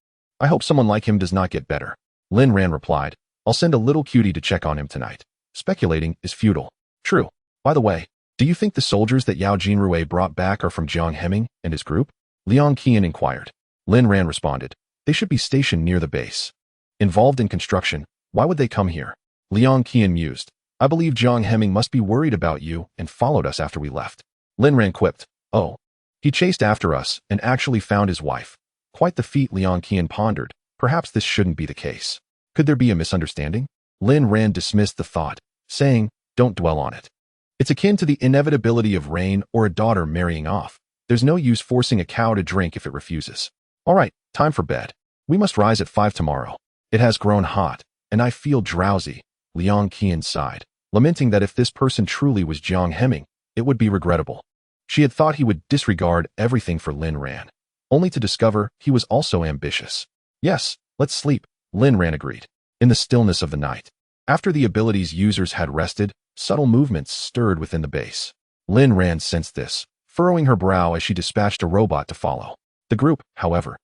I hope someone like him does not get better. Lin Ran replied, I'll send a little cutie to check on him tonight. Speculating is futile. True. By the way, do you think the soldiers that Yao Jinrui brought back are from Jiang Heming and his group? Liang Qian inquired. Lin Ran responded, they should be stationed near the base. Involved in construction, why would they come here? Liang Qian mused, I believe Jiang Heming must be worried about you and followed us after we left. Lin Ran quipped, oh. He chased after us and actually found his wife. Quite the feat, Liang Qian pondered. Perhaps this shouldn't be the case. Could there be a misunderstanding? Lin Ran dismissed the thought, saying, don't dwell on it. It's akin to the inevitability of rain or a daughter marrying off. There's no use forcing a cow to drink if it refuses. All right, time for bed. We must rise at 5 tomorrow. It has grown hot, and I feel drowsy. Liang Qian sighed, lamenting that if this person truly was Jiang Heming, it would be regrettable. She had thought he would disregard everything for Lin Ran, only to discover he was also ambitious. Yes, let's sleep, Lin Ran agreed. In the stillness of the night, after the abilities users had rested, subtle movements stirred within the base. Lin Ran sensed this, furrowing her brow as she dispatched a robot to follow. The group, however,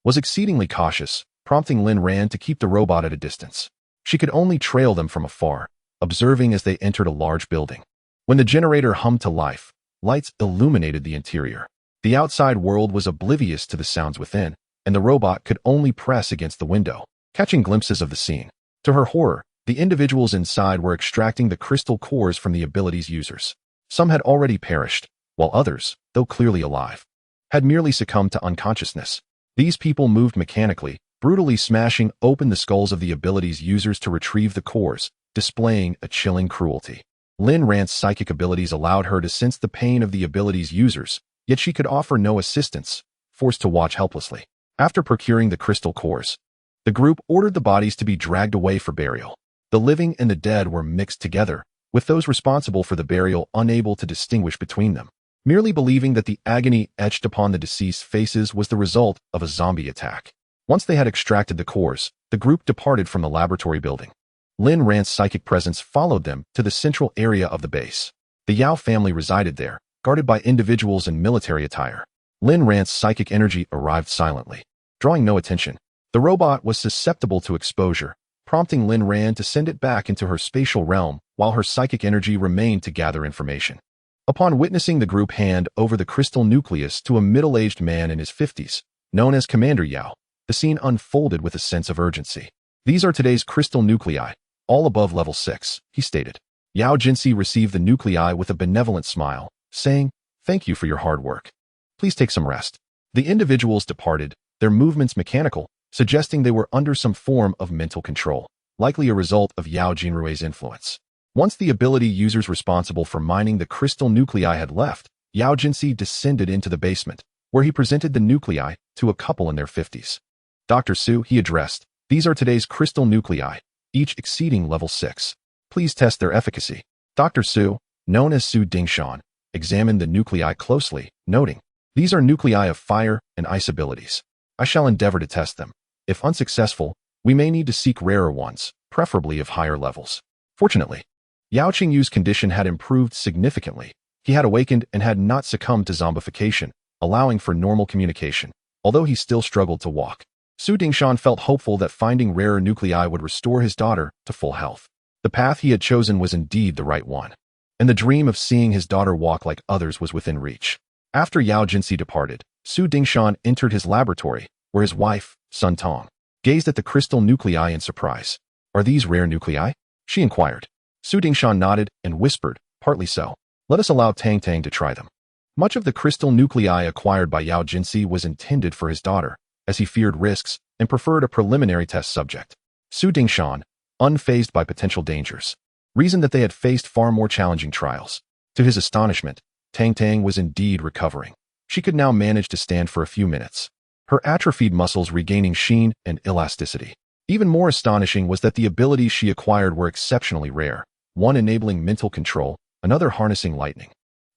was exceedingly cautious, prompting Lin Ran to keep the robot at a distance. She could only trail them from afar, observing as they entered a large building. When the generator hummed to life, lights illuminated the interior. The outside world was oblivious to the sounds within, and the robot could only press against the window, catching glimpses of the scene. To her horror, the individuals inside were extracting the crystal cores from the abilities users. Some had already perished, while others, though clearly alive, had merely succumbed to unconsciousness. These people moved mechanically, brutally smashing open the skulls of the abilities users to retrieve the cores, displaying a chilling cruelty. Lin Ran's psychic abilities allowed her to sense the pain of the abilities users, yet she could offer no assistance, forced to watch helplessly. After procuring the crystal cores, the group ordered the bodies to be dragged away for burial. The living and the dead were mixed together, with those responsible for the burial unable to distinguish between them, merely believing that the agony etched upon the deceased faces was the result of a zombie attack. Once they had extracted the cores, the group departed from the laboratory building. Lin Ran's psychic presence followed them to the central area of the base. The Yao family resided there, guarded by individuals in military attire. Lin Ran's psychic energy arrived silently, drawing no attention. The robot was susceptible to exposure, prompting Lin Ran to send it back into her spatial realm while her psychic energy remained to gather information. Upon witnessing the group hand over the crystal nucleus to a middle-aged man in his 50s, known as Commander Yao, the scene unfolded with a sense of urgency. These are today's crystal nuclei, all above level 6, he stated. Yao Jinsi received the nuclei with a benevolent smile, saying, thank you for your hard work. Please take some rest. The individuals departed, their movements mechanical, suggesting they were under some form of mental control, likely a result of Yao Jinrui's influence. Once the ability users responsible for mining the crystal nuclei had left, Yao Jinsi descended into the basement, where he presented the nuclei to a couple in their 50s. Dr. Su, he addressed, these are today's crystal nuclei, each exceeding level 6. Please test their efficacy. Dr. Su, known as Su Dingshan, examined the nuclei closely, noting, these are nuclei of fire and ice abilities. I shall endeavor to test them. If unsuccessful, We may need to seek rarer ones, preferably of higher levels. Fortunately, Yao Qingyu's condition had improved significantly. He had awakened and had not succumbed to zombification, allowing for normal communication, although he still struggled to walk. Su Dingshan felt hopeful that finding rarer nuclei would restore his daughter to full health. The path he had chosen was indeed the right one, and the dream of seeing his daughter walk like others was within reach. After Yao Jinsi departed, Su Dingshan entered his laboratory, where his wife, Sun Tong, gazed at the crystal nuclei in surprise. "Are these rare nuclei?" she inquired. Su Dingshan nodded and whispered, "Partly so. Let us allow Tang Tang to try them." Much of the crystal nuclei acquired by Yao Jinsi was intended for his daughter, as he feared risks and preferred a preliminary test subject. Su Dingshan, unfazed by potential dangers, reasoned that they had faced far more challenging trials. To his astonishment, Tang Tang was indeed recovering. She could now manage to stand for a few minutes, her atrophied muscles regaining sheen and elasticity. Even more astonishing was that the abilities she acquired were exceptionally rare, one enabling mental control, another harnessing lightning,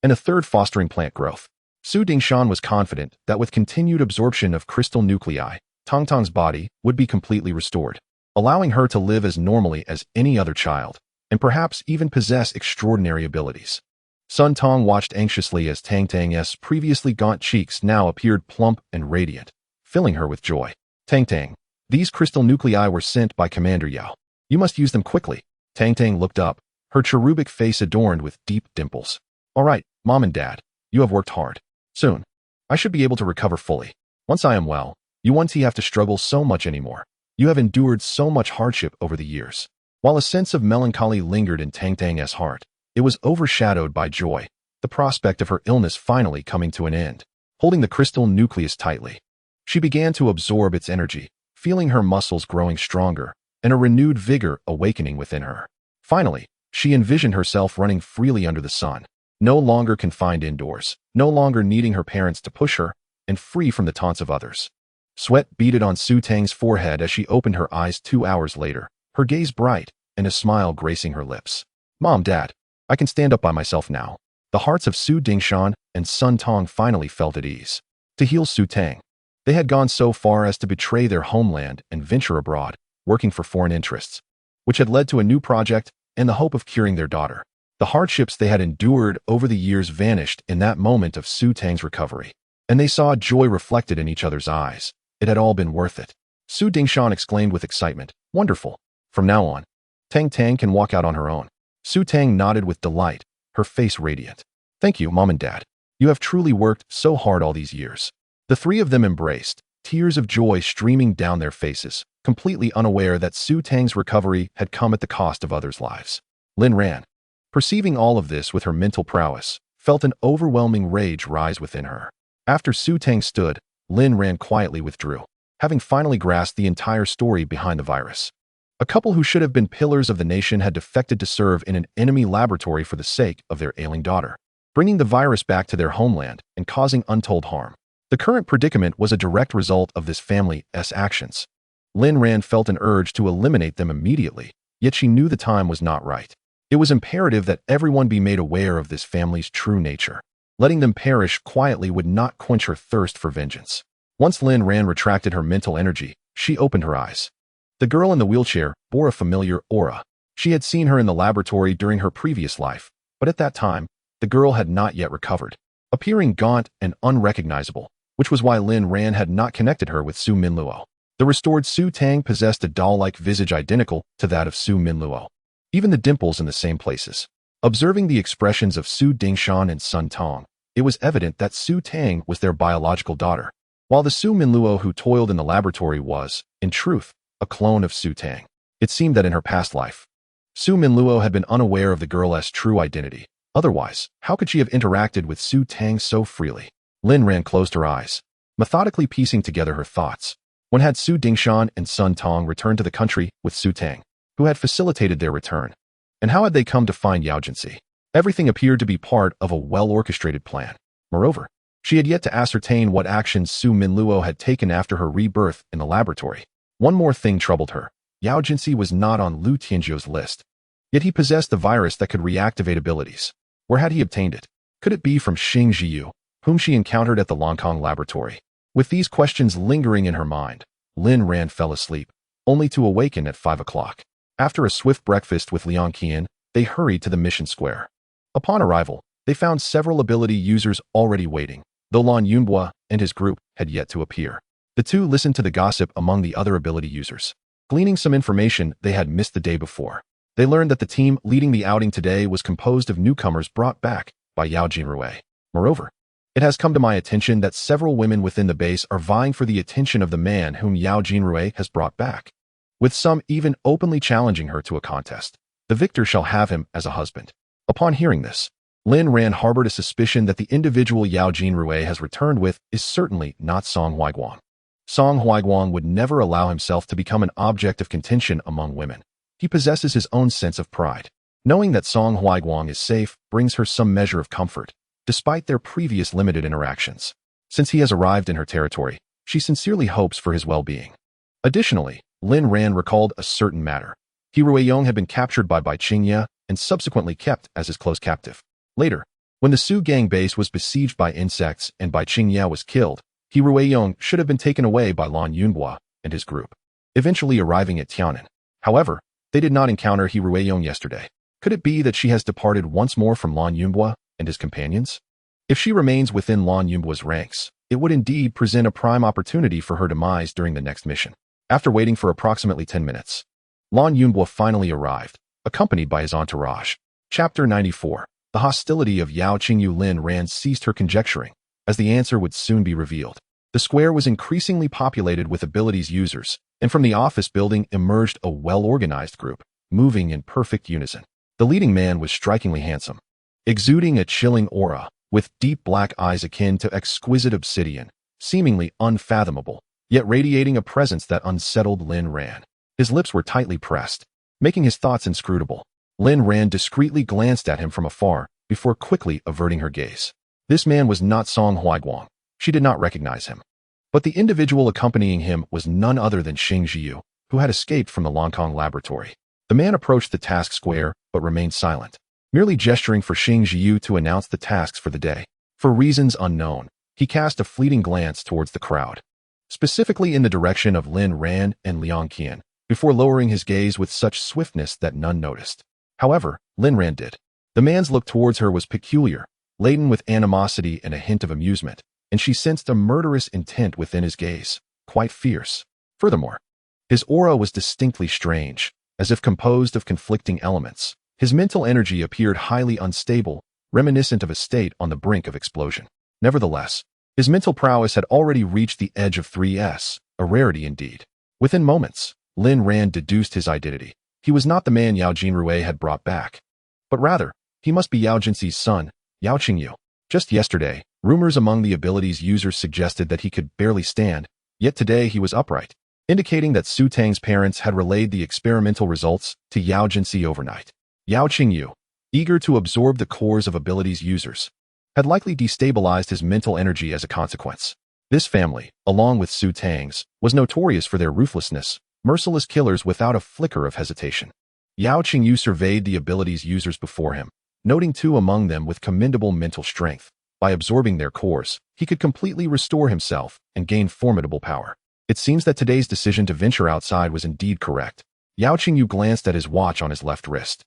and a third fostering plant growth. Su Dingshan was confident that with continued absorption of crystal nuclei, Tang Tang's body would be completely restored, allowing her to live as normally as any other child, and perhaps even possess extraordinary abilities. Sun Tong watched anxiously as Tang Tang's previously gaunt cheeks now appeared plump and radiant, filling her with joy. "Tang Tang, these crystal nuclei were sent by Commander Yao. You must use them quickly." Tang Tang looked up, her cherubic face adorned with deep dimples. "All right, Mom and Dad, you have worked hard. Soon, I should be able to recover fully. Once I am well, you won't have to struggle so much anymore. You have endured so much hardship over the years." While a sense of melancholy lingered in Tang Tang's heart, it was overshadowed by joy, the prospect of her illness finally coming to an end. Holding the crystal nucleus tightly, she began to absorb its energy, feeling her muscles growing stronger and a renewed vigor awakening within her. Finally, she envisioned herself running freely under the sun, no longer confined indoors, no longer needing her parents to push her, and free from the taunts of others. Sweat beaded on Su Tang's forehead as she opened her eyes 2 hours later, her gaze bright and a smile gracing her lips. "Mom, Dad, I can stand up by myself now." The hearts of Su Dingshan and Sun Tong finally felt at ease. To heal Su Tang, they had gone so far as to betray their homeland and venture abroad, working for foreign interests, which had led to a new project and the hope of curing their daughter. The hardships they had endured over the years vanished in that moment of Su Tang's recovery, and they saw joy reflected in each other's eyes. It had all been worth it. Su Dingshan exclaimed with excitement, "Wonderful. From now on, Tang Tang can walk out on her own." Su Tang nodded with delight, her face radiant. "Thank you, Mom and Dad. You have truly worked so hard all these years." The three of them embraced, tears of joy streaming down their faces, completely unaware that Su Tang's recovery had come at the cost of others' lives. Lin Ran, perceiving all of this with her mental prowess, felt an overwhelming rage rise within her. After Su Tang stood, Lin Ran quietly withdrew, having finally grasped the entire story behind the virus. A couple who should have been pillars of the nation had defected to serve in an enemy laboratory for the sake of their ailing daughter, bringing the virus back to their homeland and causing untold harm. The current predicament was a direct result of this family's actions. Lin Ran felt an urge to eliminate them immediately, yet she knew the time was not right. It was imperative that everyone be made aware of this family's true nature. Letting them perish quietly would not quench her thirst for vengeance. Once Lin Ran retracted her mental energy, she opened her eyes. The girl in the wheelchair bore a familiar aura. She had seen her in the laboratory during her previous life, but at that time, the girl had not yet recovered, appearing gaunt and unrecognizable, which was why Lin Ran had not connected her with Su Minluo. The restored Su Tang possessed a doll-like visage identical to that of Su Minluo, even the dimples in the same places. Observing the expressions of Su Dingshan and Sun Tong, it was evident that Su Tang was their biological daughter, while the Su Minluo who toiled in the laboratory was, in truth, a clone of Su Tang. It seemed that in her past life, Su Minluo had been unaware of the girl's true identity. Otherwise, how could she have interacted with Su Tang so freely? Lin Ran closed her eyes, methodically piecing together her thoughts. When had Su Dingshan and Sun Tong returned to the country with Su Tang, who had facilitated their return? And how had they come to find Yao Jinsi? Everything appeared to be part of a well-orchestrated plan. Moreover, she had yet to ascertain what actions Su Minluo had taken after her rebirth in the laboratory. One more thing troubled her. Yao Jinsi was not on Lu Tianzhuo's list. Yet he possessed the virus that could reactivate abilities. Where had he obtained it? Could it be from Xing Jiyu, whom she encountered at the Longkong laboratory? With these questions lingering in her mind, Lin Ran fell asleep, only to awaken at 5 o'clock. After a swift breakfast with Liang Qian, they hurried to the mission square. Upon arrival, they found several ability users already waiting, though Lan Yunhua and his group had yet to appear. The two listened to the gossip among the other ability users, gleaning some information they had missed the day before. They learned that the team leading the outing today was composed of newcomers brought back by Yao Jinrui. Moreover, it has come to my attention that several women within the base are vying for the attention of the man whom Yao Jinrui has brought back, with some even openly challenging her to a contest. The victor shall have him as a husband. Upon hearing this, Lin Ran harbored a suspicion that the individual Yao Jinrui has returned with is certainly not Song Huaiguang. Song Huaiguang would never allow himself to become an object of contention among women. He possesses his own sense of pride. Knowing that Song Huaiguang is safe brings her some measure of comfort, despite their previous limited interactions. Since he has arrived in her territory, she sincerely hopes for his well-being. Additionally, Lin Ran recalled a certain matter. He Ruiyong had been captured by Bai Qingye and subsequently kept as his close captive. Later, when the Su Gang base was besieged by insects and Bai Qingye was killed, He Ruiyong should have been taken away by Lan Yunhua and his group, eventually arriving at Tianan. However, they did not encounter He Ruiyong yesterday. Could it be that she has departed once more from Lan Yunhua and his companions? If she remains within Lan Yunhua's ranks, it would indeed present a prime opportunity for her demise during the next mission. After waiting for approximately 10 minutes, Lan Yunhua finally arrived, accompanied by his entourage. Chapter 94. The hostility of Yao Qingyu. Lin Ran ceased her conjecturing, as the answer would soon be revealed. The square was increasingly populated with abilities users, and from the office building emerged a well-organized group, moving in perfect unison. The leading man was strikingly handsome, exuding a chilling aura, with deep black eyes akin to exquisite obsidian, seemingly unfathomable, yet radiating a presence that unsettled Lin Ran. His lips were tightly pressed, making his thoughts inscrutable. Lin Ran discreetly glanced at him from afar, before quickly averting her gaze. This man was not Song Huaiguang. She did not recognize him. But the individual accompanying him was none other than Xing Jiyu, who had escaped from the Longkong laboratory. The man approached the task square, but remained silent, merely gesturing for Xing Jiyu to announce the tasks for the day. For reasons unknown, he cast a fleeting glance towards the crowd, specifically in the direction of Lin Ran and Liang Qian, before lowering his gaze with such swiftness that none noticed. However, Lin Ran did. The man's look towards her was peculiar, laden with animosity and a hint of amusement, and she sensed a murderous intent within his gaze, quite fierce. Furthermore, his aura was distinctly strange, as if composed of conflicting elements. His mental energy appeared highly unstable, reminiscent of a state on the brink of explosion. Nevertheless, his mental prowess had already reached the edge of 3S, a rarity indeed. Within moments, Lin Ran deduced his identity. He was not the man Yao Jinrui had brought back, but rather, he must be Yao Jinxi's son, Yao Qingyu. Just yesterday, rumors among the abilities users suggested that he could barely stand, yet today he was upright, indicating that Su Tang's parents had relayed the experimental results to Yao Jinxi overnight. Yao Qingyu, eager to absorb the cores of abilities users, had likely destabilized his mental energy as a consequence. This family, along with Su Tang's, was notorious for their ruthlessness, merciless killers without a flicker of hesitation. Yao Qingyu surveyed the abilities users before him, noting two among them with commendable mental strength. By absorbing their cores, he could completely restore himself and gain formidable power. It seems that today's decision to venture outside was indeed correct. Yao Qingyu glanced at his watch on his left wrist,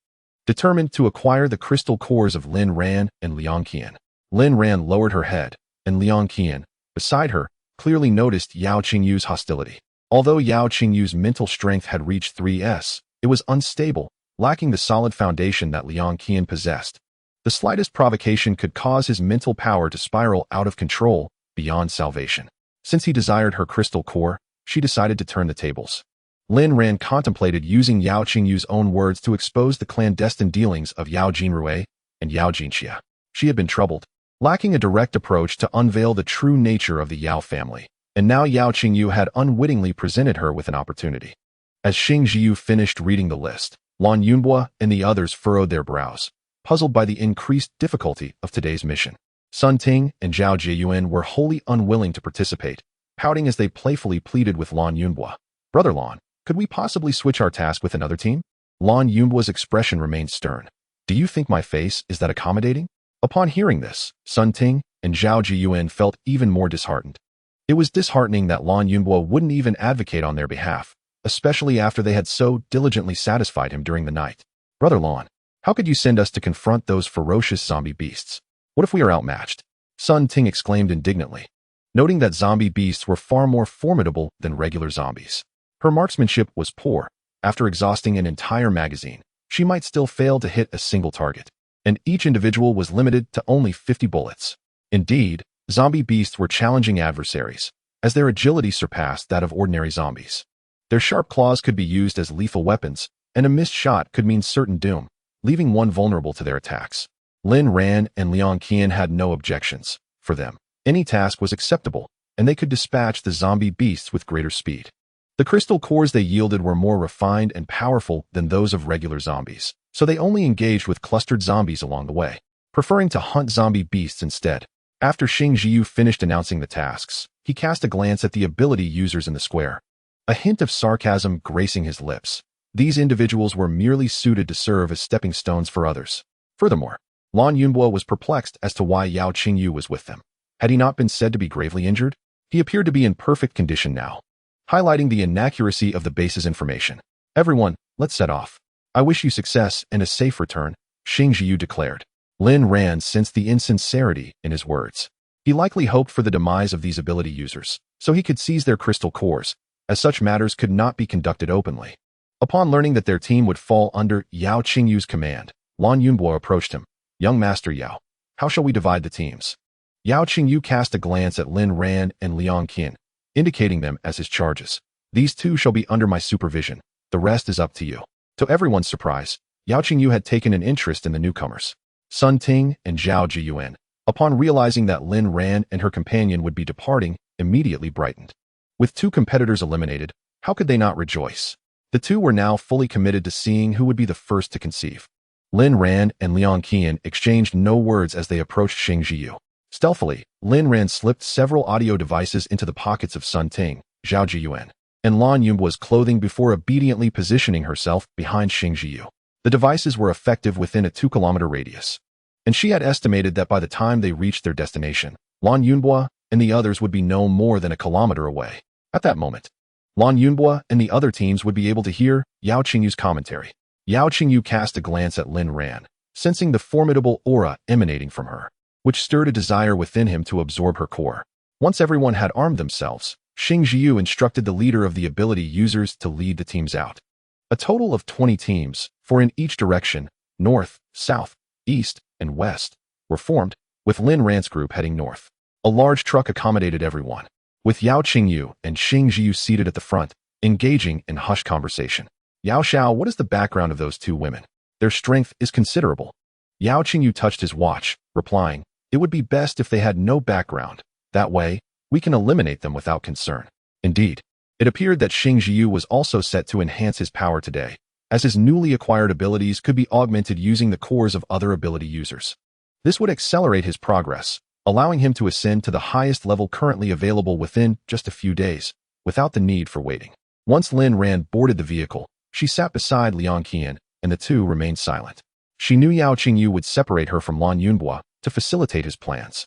determined to acquire the crystal cores of Lin Ran and Liang Qian. Lin Ran lowered her head, and Liang Qian, beside her, clearly noticed Yao Qingyu's hostility. Although Yao Qingyu's mental strength had reached 3S, it was unstable, lacking the solid foundation that Liang Qian possessed. The slightest provocation could cause his mental power to spiral out of control, beyond salvation. Since he desired her crystal core, she decided to turn the tables. Lin Ran contemplated using Yao Qingyu's own words to expose the clandestine dealings of Yao Jinrui and Yao Jinxia. She had been troubled, lacking a direct approach to unveil the true nature of the Yao family. And now Yao Qingyu had unwittingly presented her with an opportunity. As Xing Jiyu finished reading the list, Lan Yunhua and the others furrowed their brows, puzzled by the increased difficulty of today's mission. Sun Ting and Zhao Jiayuan were wholly unwilling to participate, pouting as they playfully pleaded with Lan Yunhua. "Brother Lan, could we possibly switch our task with another team?" Lan Yunhua's expression remained stern. "Do you think my face is that accommodating?" Upon hearing this, Sun Ting and Zhao Jiayuan felt even more disheartened. It was disheartening that Lan Yunhua wouldn't even advocate on their behalf, especially after they had so diligently satisfied him during the night. Brother Lon, how could you send us to confront those ferocious zombie beasts? What if we are outmatched? Sun Ting exclaimed indignantly, noting that zombie beasts were far more formidable than regular zombies. Her marksmanship was poor. After exhausting an entire magazine, she might still fail to hit a single target, and each individual was limited to only 50 bullets. Indeed, zombie beasts were challenging adversaries, as their agility surpassed that of ordinary zombies. Their sharp claws could be used as lethal weapons, and a missed shot could mean certain doom, leaving one vulnerable to their attacks. Lin Ran and Liang Qian had no objections. For them, any task was acceptable, and they could dispatch the zombie beasts with greater speed. The crystal cores they yielded were more refined and powerful than those of regular zombies, so they only engaged with clustered zombies along the way, preferring to hunt zombie beasts instead. After Xing Jiu finished announcing the tasks, he cast a glance at the ability users in the square, a hint of sarcasm gracing his lips. These individuals were merely suited to serve as stepping stones for others. Furthermore, Lan Yunbo was perplexed as to why Yao Qingyu was with them. Had he not been said to be gravely injured? He appeared to be in perfect condition now, highlighting the inaccuracy of the base's information. Everyone, let's set off. I wish you success and a safe return, Xing Jiu declared. Lin Ran sensed the insincerity in his words. He likely hoped for the demise of these ability users, so he could seize their crystal cores, as such matters could not be conducted openly. Upon learning that their team would fall under Yao Qingyu's command, Lan Yunbo approached him. Young Master Yao, how shall we divide the teams? Yao Qingyu cast a glance at Lin Ran and Liang Qian, indicating them as his charges. These two shall be under my supervision. The rest is up to you. To everyone's surprise, Yao Qingyu had taken an interest in the newcomers. Sun Ting and Zhao Jiyuan, upon realizing that Lin Ran and her companion would be departing, immediately brightened. With two competitors eliminated, how could they not rejoice? The two were now fully committed to seeing who would be the first to conceive. Lin Ran and Liang Qian exchanged no words as they approached Xing Jiu. Stealthily, Lin Ran slipped several audio devices into the pockets of Sun Ting, Zhao Jiyuan, and Lan Yunbo's clothing before obediently positioning herself behind Xing Jiu. The devices were effective within a 2-kilometer radius, and she had estimated that by the time they reached their destination, Lan Yunbo and the others would be no more than a kilometer away. At that moment, Lan Yunbo and the other teams would be able to hear Yao Qingyu's commentary. Yao Qingyu cast a glance at Lin Ran, sensing the formidable aura emanating from her, which stirred a desire within him to absorb her core. Once everyone had armed themselves, Xing Jiu instructed the leader of the ability users to lead the teams out. A total of 20 teams, 4 in each direction, north, south, east, and west, were formed, with Lin Ran's group heading north. A large truck accommodated everyone, with Yao Qingyu and Xing Jiu seated at the front, engaging in hushed conversation. Yao Xiao, what is the background of those two women? Their strength is considerable. Yao Qingyu touched his watch, replying, it would be best if they had no background. That way, we can eliminate them without concern. Indeed, it appeared that Xing Jiu was also set to enhance his power today, as his newly acquired abilities could be augmented using the cores of other ability users. This would accelerate his progress, allowing him to ascend to the highest level currently available within just a few days, without the need for waiting. Once Lin Ran boarded the vehicle, she sat beside Liang Qian, and the two remained silent. She knew Yao Qingyu would separate her from Lan Yunbo to facilitate his plans.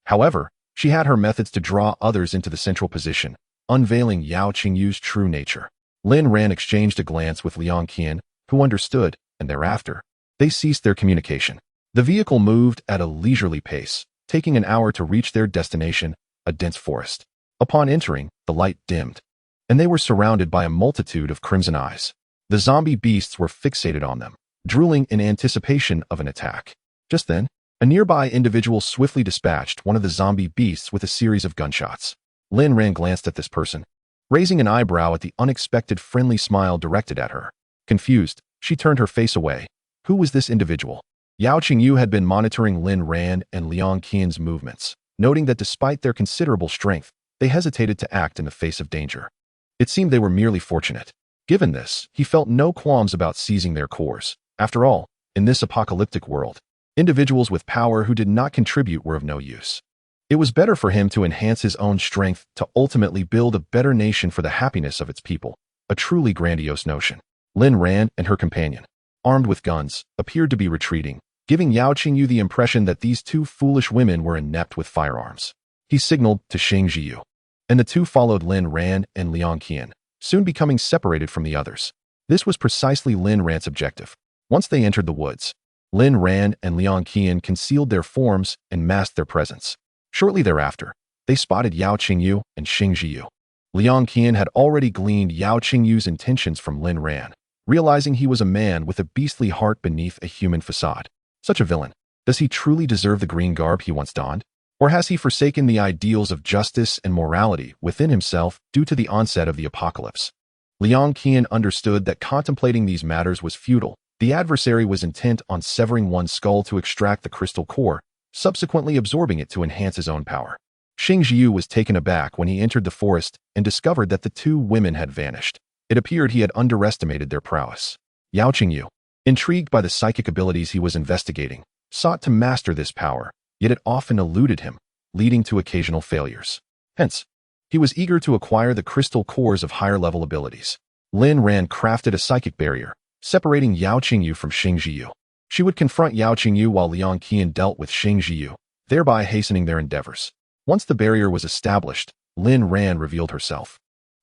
However, she had her methods to draw others into the central position, unveiling Yao Qingyu's true nature. Lin Ran exchanged a glance with Liang Qian, who understood, and thereafter, they ceased their communication. The vehicle moved at a leisurely pace, taking an hour to reach their destination, a dense forest. Upon entering, the light dimmed, and they were surrounded by a multitude of crimson eyes. The zombie beasts were fixated on them, drooling in anticipation of an attack. Just then, a nearby individual swiftly dispatched one of the zombie beasts with a series of gunshots. Lin Ran glanced at this person, raising an eyebrow at the unexpected friendly smile directed at her. Confused, she turned her face away. Who was this individual? Yao Qingyu had been monitoring Lin Ran and Liang Qian's movements, noting that despite their considerable strength, they hesitated to act in the face of danger. It seemed they were merely fortunate. Given this, he felt no qualms about seizing their cores. After all, in this apocalyptic world, individuals with power who did not contribute were of no use. It was better for him to enhance his own strength to ultimately build a better nation for the happiness of its people, a truly grandiose notion. Lin Ran and her companion, armed with guns, appeared to be retreating, giving Yao Qingyu the impression that these two foolish women were inept with firearms. He signaled to Xing Jiu, and the two followed Lin Ran and Liang Qian, soon becoming separated from the others. This was precisely Lin Ran's objective. Once they entered the woods, Lin Ran and Liang Qian concealed their forms and masked their presence. Shortly thereafter, they spotted Yao Qingyu and Xing Jiyu. Liang Qian had already gleaned Yao Qingyu's intentions from Lin Ran, realizing he was a man with a beastly heart beneath a human facade. Such a villain. Does he truly deserve the green garb he once donned? Or has he forsaken the ideals of justice and morality within himself due to the onset of the apocalypse? Liang Qian understood that contemplating these matters was futile. The adversary was intent on severing one's skull to extract the crystal core, subsequently absorbing it to enhance his own power. Xing Jiyu was taken aback when he entered the forest and discovered that the two women had vanished. It appeared he had underestimated their prowess. Yao Qingyu, intrigued by the psychic abilities he was investigating, sought to master this power, yet it often eluded him, leading to occasional failures. Hence, he was eager to acquire the crystal cores of higher-level abilities. Lin Ran crafted a psychic barrier, separating Yao Qingyu from Xing Jiyu. She would confront Yao Qingyu while Liang Qian dealt with Xing Jiyu, thereby hastening their endeavors. Once the barrier was established, Lin Ran revealed herself,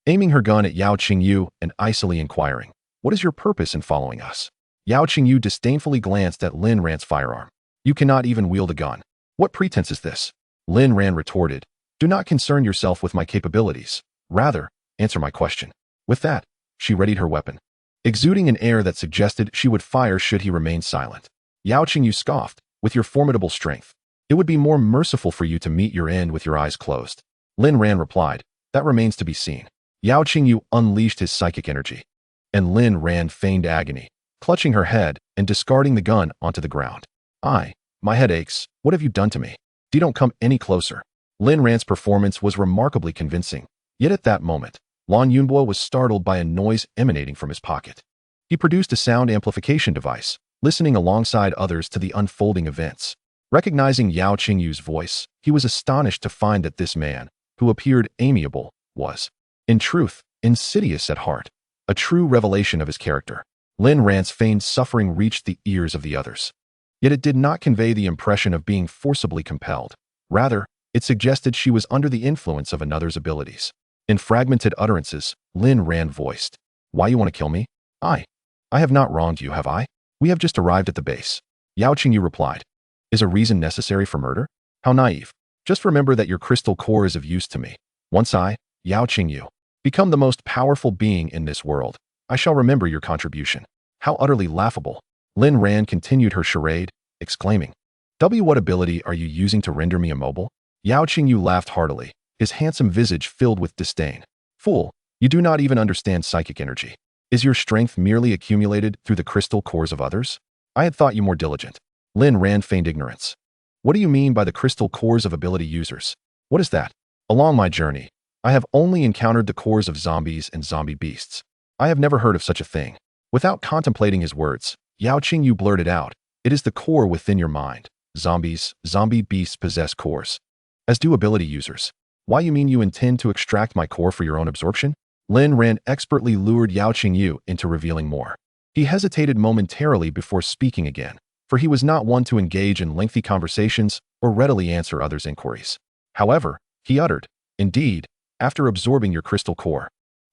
aiming her gun at Yao Qingyu and icily inquiring, "What is your purpose in following us?" Yao Qingyu disdainfully glanced at Lin Ran's firearm. "You cannot even wield a gun. What pretense is this?" Lin Ran retorted, "Do not concern yourself with my capabilities. Rather, answer my question." With that, she readied her weapon, exuding an air that suggested she would fire should he remain silent. Yao Qingyu scoffed, "With your formidable strength, it would be more merciful for you to meet your end with your eyes closed." Lin Ran replied, "That remains to be seen." Yao Qingyu unleashed his psychic energy, and Lin Ran feigned agony, clutching her head and discarding the gun onto the ground. My head aches. What have you done to me? Don't come any closer." Lin Ran's performance was remarkably convincing, yet at that moment, Lan Yunbo was startled by a noise emanating from his pocket. He produced a sound amplification device, listening alongside others to the unfolding events. Recognizing Yao Qingyu's voice, he was astonished to find that this man, who appeared amiable, was, in truth, insidious at heart, a true revelation of his character. Lin Ran's feigned suffering reached the ears of the others. Yet it did not convey the impression of being forcibly compelled. Rather, it suggested she was under the influence of another's abilities. In fragmented utterances, Lin Ran voiced, "Why you want to kill me? I have not wronged you, have I? We have just arrived at the base." Yao Qingyu replied, "Is a reason necessary for murder? How naive. Just remember that your crystal core is of use to me. Once I, Yao Qingyu, become the most powerful being in this world, I shall remember your contribution." How utterly laughable. Lin Ran continued her charade, exclaiming, What ability are you using to render me immobile?" Yao Qingyu laughed heartily, his handsome visage filled with disdain. "Fool, you do not even understand psychic energy. Is your strength merely accumulated through the crystal cores of others? I had thought you more diligent." Lin Ran feigned ignorance. "What do you mean by the crystal cores of ability users? What is that?" "Along my journey, I have only encountered the cores of zombies and zombie beasts. I have never heard of such a thing." Without contemplating his words, Yao Qingyu blurted out, "It is the core within your mind. Zombie beasts possess cores, as do ability users. Why you mean you intend to extract my core for your own absorption?" Lin Ran expertly lured Yao Qingyu into revealing more. He hesitated momentarily before speaking again, for he was not one to engage in lengthy conversations or readily answer others' inquiries. However, he uttered, "Indeed, after absorbing your crystal core,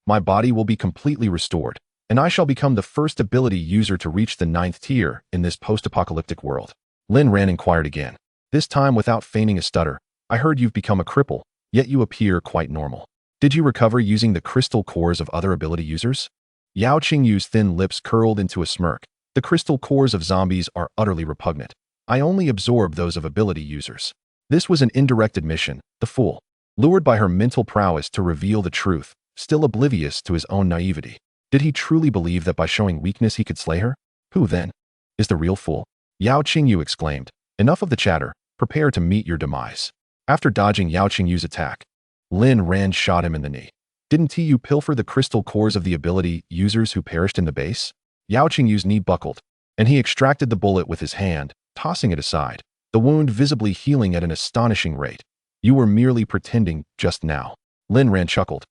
my body will be completely restored, and I shall become the first ability user to reach the 9th tier in this post-apocalyptic world." Lin Ran inquired again, this time without feigning a stutter, "I heard you've become a cripple, yet you appear quite normal. Did you recover using the crystal cores of other ability users?" Yao Qingyu's thin lips curled into a smirk. "The crystal cores of zombies are utterly repugnant. I only absorb those of ability users." This was an indirect admission, the fool, lured by her mental prowess to reveal the truth, still oblivious to his own naivety. Did he truly believe that by showing weakness he could slay her? Who, then, is the real fool? Yao Qingyu exclaimed, "Enough of the chatter, prepare to meet your demise." After dodging Yao Qingyu's attack, Lin Ran shot him in the knee. "Didn't you pilfer the crystal cores of the ability users who perished in the base?" Yao Qingyu's knee buckled, and he extracted the bullet with his hand, tossing it aside, the wound visibly healing at an astonishing rate. "You were merely pretending just now." Lin Ran chuckled.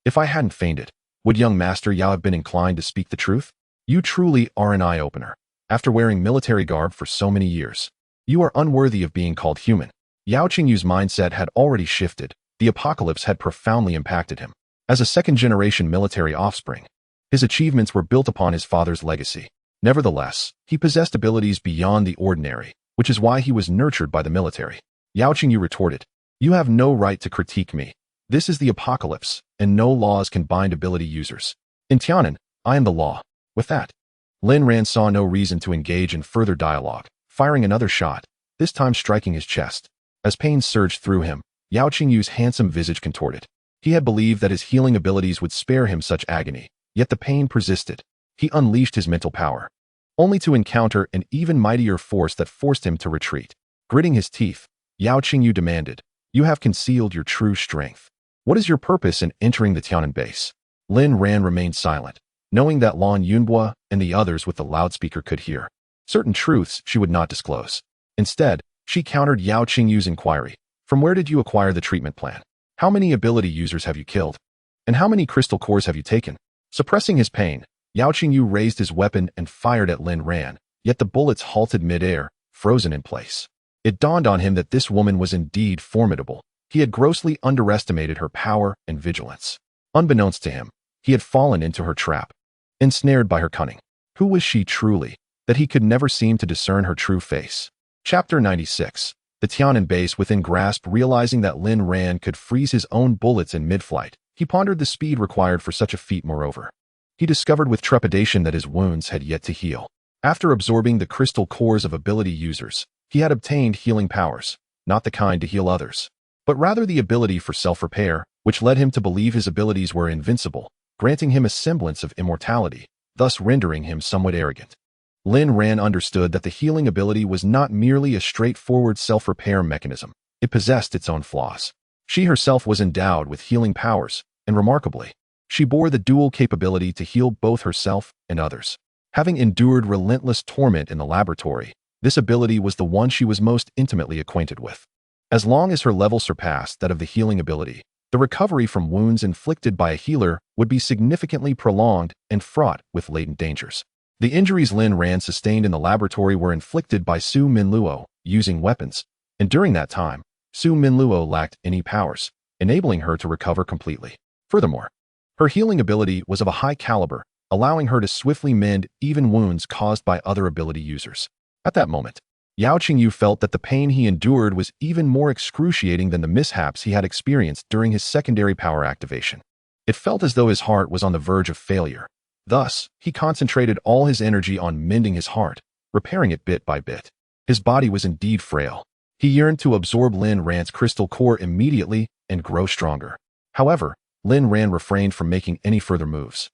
"If I hadn't feigned it, would young Master Yao have been inclined to speak the truth? You truly are an eye-opener. After wearing military garb for so many years, you are unworthy of being called human." Yao Qingyu's mindset had already shifted. The apocalypse had profoundly impacted him. As a second-generation military offspring, his achievements were built upon his father's legacy. Nevertheless, he possessed abilities beyond the ordinary, which is why he was nurtured by the military. Yao Qingyu retorted, "You have no right to critique me. This is the apocalypse, and no laws can bind ability users. In Tianan, I am the law." With that, Lin Ran saw no reason to engage in further dialogue, firing another shot, this time striking his chest. As pain surged through him, Yao Qingyu's handsome visage contorted. He had believed that his healing abilities would spare him such agony, yet the pain persisted. He unleashed his mental power, only to encounter an even mightier force that forced him to retreat. Gritting his teeth, Yao Qingyu demanded, "You have concealed your true strength. What is your purpose in entering the Tianan base?" Lin Ran remained silent, knowing that Lan Yunbua and the others with the loudspeaker could hear. Certain truths she would not disclose. Instead, she countered Yao Qingyu's inquiry. "From where did you acquire the treatment plan? How many ability users have you killed? And how many crystal cores have you taken?" Suppressing his pain, Yao Qingyu raised his weapon and fired at Lin Ran, yet the bullets halted mid-air, frozen in place. It dawned on him that this woman was indeed formidable. He had grossly underestimated her power and vigilance. Unbeknownst to him, he had fallen into her trap, ensnared by her cunning. Who was she truly, that he could never seem to discern her true face? Chapter 96. The Tianan base within grasp. Realizing that Lin Ran could freeze his own bullets in mid-flight, he pondered the speed required for such a feat. Moreover, he discovered with trepidation that his wounds had yet to heal. After absorbing the crystal cores of ability users, he had obtained healing powers, not the kind to heal others, but rather the ability for self-repair, which led him to believe his abilities were invincible, granting him a semblance of immortality, thus rendering him somewhat arrogant. Lin Ran understood that the healing ability was not merely a straightforward self-repair mechanism. It possessed its own flaws. She herself was endowed with healing powers, and remarkably, she bore the dual capability to heal both herself and others. Having endured relentless torment in the laboratory, this ability was the one she was most intimately acquainted with. As long as her level surpassed that of the healing ability, the recovery from wounds inflicted by a healer would be significantly prolonged and fraught with latent dangers. The injuries Lin Ran sustained in the laboratory were inflicted by Su Minluo using weapons, and during that time, Su Minluo lacked any powers, enabling her to recover completely. Furthermore, her healing ability was of a high caliber, allowing her to swiftly mend even wounds caused by other ability users. At that moment, Yao Qingyu felt that the pain he endured was even more excruciating than the mishaps he had experienced during his secondary power activation. It felt as though his heart was on the verge of failure. Thus, he concentrated all his energy on mending his heart, repairing it bit by bit. His body was indeed frail. He yearned to absorb Lin Ran's crystal core immediately and grow stronger. However, Lin Ran refrained from making any further moves,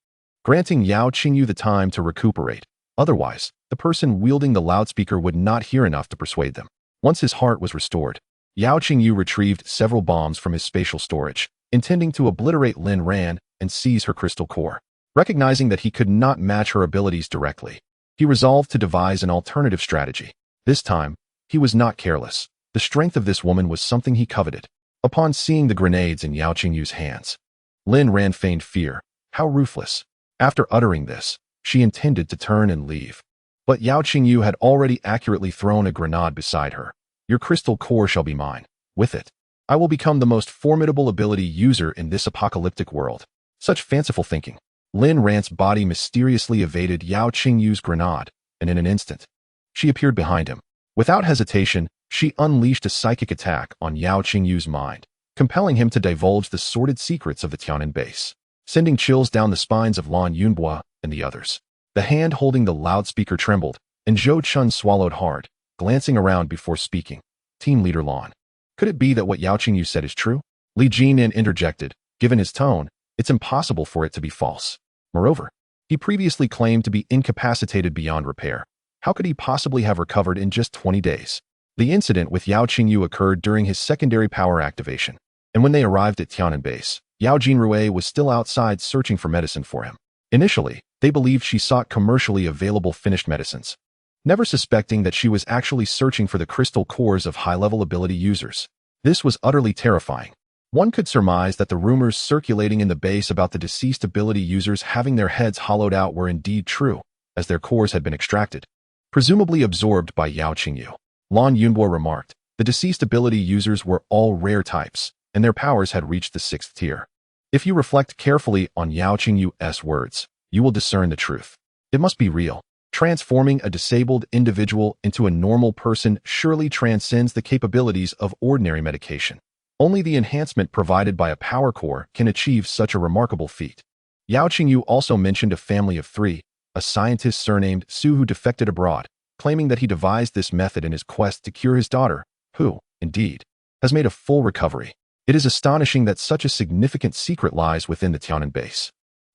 granting Yao Qingyu the time to recuperate. Otherwise, the person wielding the loudspeaker would not hear enough to persuade them. Once his heart was restored, Yao Qingyu retrieved several bombs from his spatial storage, intending to obliterate Lin Ran and seize her crystal core. Recognizing that he could not match her abilities directly, he resolved to devise an alternative strategy. This time, he was not careless. The strength of this woman was something he coveted. Upon seeing the grenades in Yao Qingyu's hands, Lin Ran feigned fear. How ruthless. After uttering this, she intended to turn and leave. But Yao Qingyu had already accurately thrown a grenade beside her. "Your crystal core shall be mine. With it, I will become the most formidable ability user in this apocalyptic world." Such fanciful thinking. Lin Ran's body mysteriously evaded Yao Qingyu's grenade, and in an instant, she appeared behind him. Without hesitation, she unleashed a psychic attack on Yao Qingyu's mind, compelling him to divulge the sordid secrets of the Tianan base, sending chills down the spines of Lan Yunbua and the others. The hand holding the loudspeaker trembled, and Zhou Chun swallowed hard, glancing around before speaking. Team Leader Lan. Could it be that what Yao Qingyu said is true? Li Jinan interjected. Given his tone, it's impossible for it to be false. Moreover, he previously claimed to be incapacitated beyond repair. How could he possibly have recovered in just 20 days? The incident with Yao Qingyu occurred during his secondary power activation, and when they arrived at Tianan base, Yao Jinrui was still outside searching for medicine for him. Initially, they believed she sought commercially available finished medicines, never suspecting that she was actually searching for the crystal cores of high-level ability users. This was utterly terrifying. One could surmise that the rumors circulating in the base about the deceased ability users having their heads hollowed out were indeed true, as their cores had been extracted, presumably absorbed by Yao Qingyu. Lan Yunbo remarked, the deceased ability users were all rare types, and their powers had reached the 6th tier. If you reflect carefully on Yao Qingyu's words, you will discern the truth. It must be real. Transforming a disabled individual into a normal person surely transcends the capabilities of ordinary medication. Only the enhancement provided by a power core can achieve such a remarkable feat. Yao Qingyu also mentioned a family of 3, a scientist surnamed Su who defected abroad, claiming that he devised this method in his quest to cure his daughter, who, indeed, has made a full recovery. It is astonishing that such a significant secret lies within the Tianan base.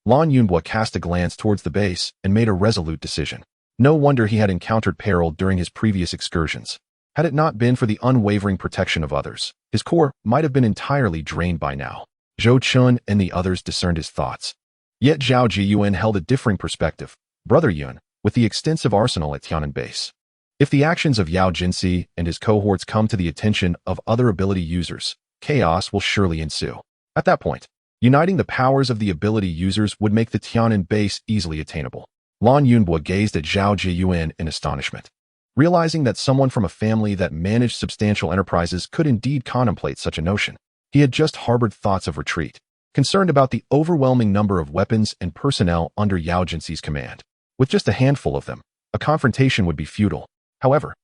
Lan Yunhua cast a glance towards the base and made a resolute decision. No wonder he had encountered peril during his previous excursions. Had it not been for the unwavering protection of others, his core might have been entirely drained by now. Zhou Chun and the others discerned his thoughts. Yet Zhao Jiyuan held a differing perspective. Brother Yun, with the extensive arsenal at Tianan base. If the actions of Yao Jinsi and his cohorts come to the attention of other ability users, chaos will surely ensue. At that point, uniting the powers of the ability users would make the Tianan base easily attainable. Lan Yunhua gazed at Zhao Jiyuan in astonishment. Realizing that someone from a family that managed substantial enterprises could indeed contemplate such a notion, he had just harbored thoughts of retreat, concerned about the overwhelming number of weapons and personnel under Yao Jinsi's command. With just a handful of them, a confrontation would be futile. However,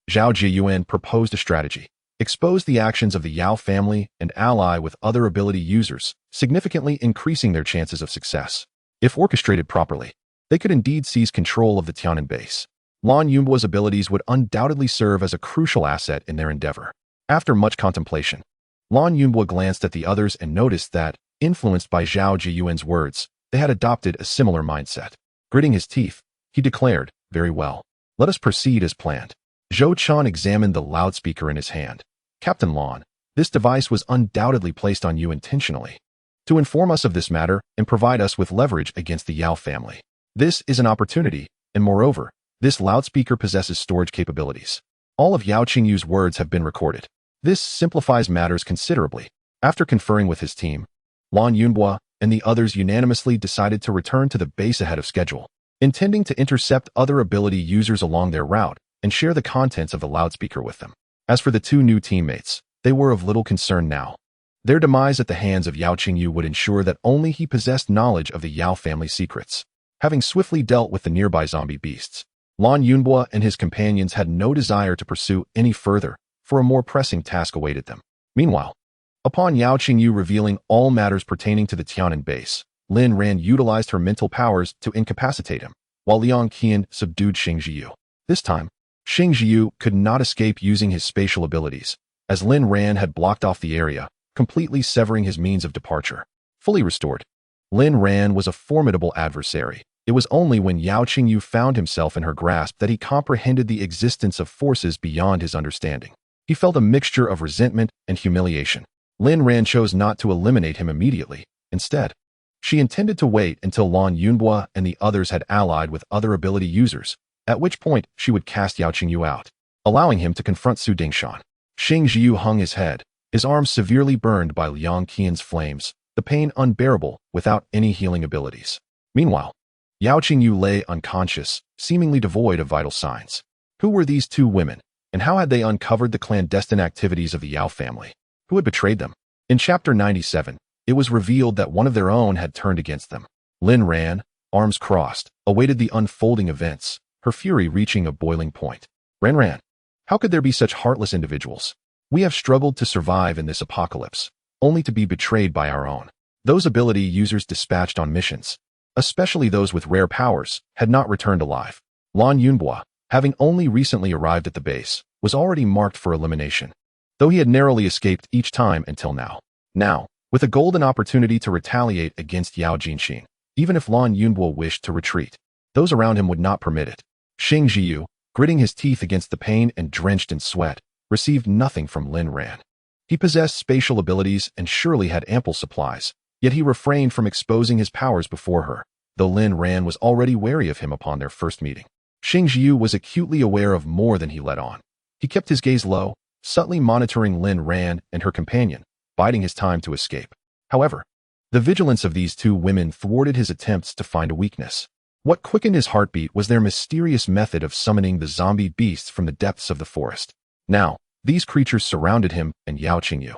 Zhao Jiyuan proposed a strategy. Expose the actions of the Yao family and ally with other ability users, significantly increasing their chances of success. If orchestrated properly, they could indeed seize control of the Tianan base. Lan Yunhua's abilities would undoubtedly serve as a crucial asset in their endeavor. After much contemplation, Lan Yunhua glanced at the others and noticed that, influenced by Zhao Jiyuan's words, they had adopted a similar mindset. Gritting his teeth, he declared, "Very well. Let us proceed as planned." Zhou Chan examined the loudspeaker in his hand. "Captain Lan, this device was undoubtedly placed on you intentionally, to inform us of this matter and provide us with leverage against the Yao family. This is an opportunity, and moreover, this loudspeaker possesses storage capabilities. All of Yao Qingyu's words have been recorded. This simplifies matters considerably." After conferring with his team, Lan Yunhua and the others unanimously decided to return to the base ahead of schedule, intending to intercept other ability users along their route and share the contents of the loudspeaker with them. As for the 2 new teammates, they were of little concern now. Their demise at the hands of Yao Qingyu would ensure that only he possessed knowledge of the Yao family secrets. Having swiftly dealt with the nearby zombie beasts, Lan Yunhua and his companions had no desire to pursue any further, for a more pressing task awaited them. Meanwhile, upon Yao Qingyu revealing all matters pertaining to the Tianan base, Lin Ran utilized her mental powers to incapacitate him, while Liang Qian subdued Xing Jiyu. This time, Xing Jiyu could not escape using his spatial abilities, as Lin Ran had blocked off the area, completely severing his means of departure. Fully restored, Lin Ran was a formidable adversary. It was only when Yao Qingyu found himself in her grasp that he comprehended the existence of forces beyond his understanding. He felt a mixture of resentment and humiliation. Lin Ran chose not to eliminate him immediately. Instead, she intended to wait until Lan Yunhua and the others had allied with other ability users, at which point she would cast Yao Qingyu out, allowing him to confront Su Dingshan. Xing Jiyu hung his head, his arms severely burned by Liang Qian's flames, the pain unbearable without any healing abilities. Meanwhile, Yao Qingyu lay unconscious, seemingly devoid of vital signs. Who were these 2 women, and how had they uncovered the clandestine activities of the Yao family? Who had betrayed them? In Chapter 97, it was revealed that one of their own had turned against them. Lin Ran, arms crossed, awaited the unfolding events, her fury reaching a boiling point. Ran, how could there be such heartless individuals? We have struggled to survive in this apocalypse, only to be betrayed by our own. Those ability users dispatched on missions, especially those with rare powers, had not returned alive. Lan Yunhua, having only recently arrived at the base, was already marked for elimination, though he had narrowly escaped each time until now. Now, with a golden opportunity to retaliate against Yao Jinxin, even if Lan Yunhua wished to retreat, those around him would not permit it. Xing Jiyu, gritting his teeth against the pain and drenched in sweat, received nothing from Lin Ran. He possessed spatial abilities and surely had ample supplies, yet he refrained from exposing his powers before her, though Lin Ran was already wary of him upon their first meeting. Xing Jiyu was acutely aware of more than he let on. He kept his gaze low, subtly monitoring Lin Ran and her companion, biding his time to escape. However, the vigilance of these 2 women thwarted his attempts to find a weakness. What quickened his heartbeat was their mysterious method of summoning the zombie beasts from the depths of the forest. Now, these creatures surrounded him and Yao Qingyu.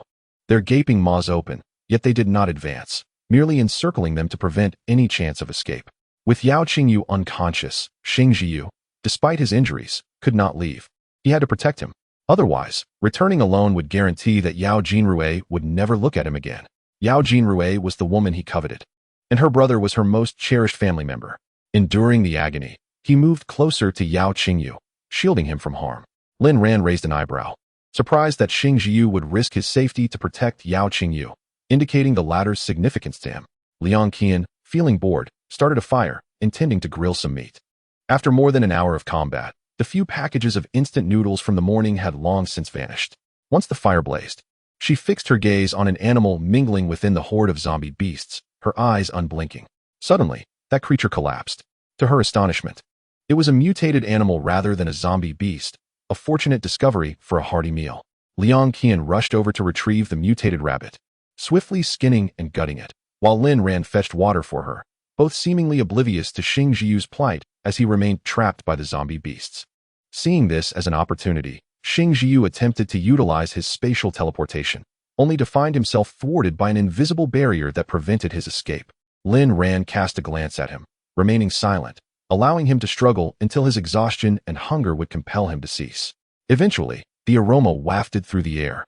Their gaping maws open, yet they did not advance. merely encircling them to prevent any chance of escape. With Yao Qingyu unconscious, Xing Jiyu, despite his injuries, could not leave. He had to protect him. Otherwise, returning alone would guarantee that Yao Jinrui would never look at him again. Yao Jinrui was the woman he coveted, and her brother was her most cherished family member. Enduring the agony, he moved closer to Yao Qingyu, shielding him from harm. Lin Ran raised an eyebrow, surprised that Xing Jiyu would risk his safety to protect Yao Qingyu, indicating the latter's significance to him. Liang Qian, feeling bored, started a fire, intending to grill some meat. After more than an hour of combat, the few packages of instant noodles from the morning had long since vanished. Once the fire blazed, she fixed her gaze on an animal mingling within the horde of zombie beasts, her eyes unblinking. Suddenly, that creature collapsed. To her astonishment, it was a mutated animal rather than a zombie beast, a fortunate discovery for a hearty meal. Liang Qian rushed over to retrieve the mutated rabbit, swiftly skinning and gutting it, while Lin Ran fetched water for her, both seemingly oblivious to Xing Jiyu's plight as he remained trapped by the zombie beasts. Seeing this as an opportunity, Xing Jiyu attempted to utilize his spatial teleportation, only to find himself thwarted by an invisible barrier that prevented his escape. Lin Ran cast a glance at him, remaining silent, allowing him to struggle until his exhaustion and hunger would compel him to cease. Eventually, the aroma wafted through the air,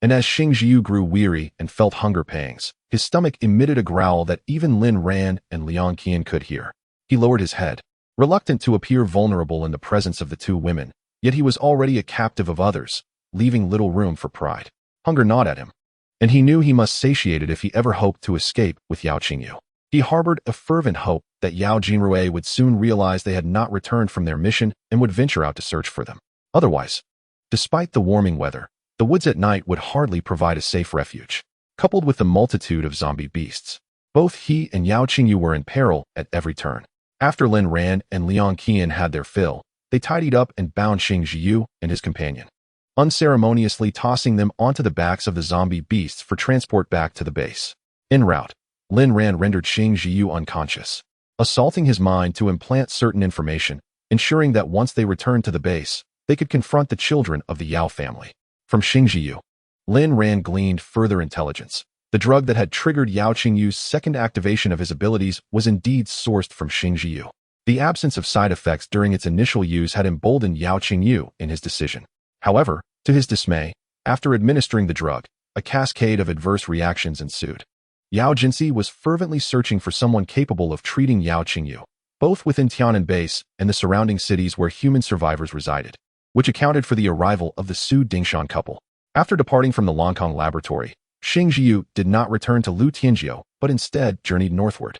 and as Xing Jiyu grew weary and felt hunger pangs, his stomach emitted a growl that even Lin Ran and Liang Qian could hear. He lowered his head, reluctant to appear vulnerable in the presence of the two women, yet he was already a captive of others, leaving little room for pride. Hunger gnawed at him, and he knew he must satiate it if he ever hoped to escape with Yao Qingyu. He harbored a fervent hope that Yao Jinrui would soon realize they had not returned from their mission and would venture out to search for them. Otherwise, despite the warming weather, the woods at night would hardly provide a safe refuge. Coupled with the multitude of zombie beasts, both he and Yao Qingyu were in peril at every turn. After Lin Ran and Liang Qian had their fill, they tidied up and bound Xing Jiyu and his companion, unceremoniously tossing them onto the backs of the zombie beasts for transport back to the base. En route, Lin Ran rendered Xing Jiyu unconscious, assaulting his mind to implant certain information, ensuring that once they returned to the base, they could confront the children of the Yao family. From Xing Jiyu, Lin Ran gleaned further intelligence. The drug that had triggered Yao Qingyu's second activation of his abilities was indeed sourced from Xing Jiyu. The absence of side effects during its initial use had emboldened Yao Qingyu in his decision. However, to his dismay, after administering the drug, a cascade of adverse reactions ensued. Yao Jinsi was fervently searching for someone capable of treating Yao Qingyu, both within Tianan Base and the surrounding cities where human survivors resided, which accounted for the arrival of the Su Dingshan couple. After departing from the Longkong laboratory, Xing Jiyu did not return to Lu Tianjiu, but instead journeyed northward.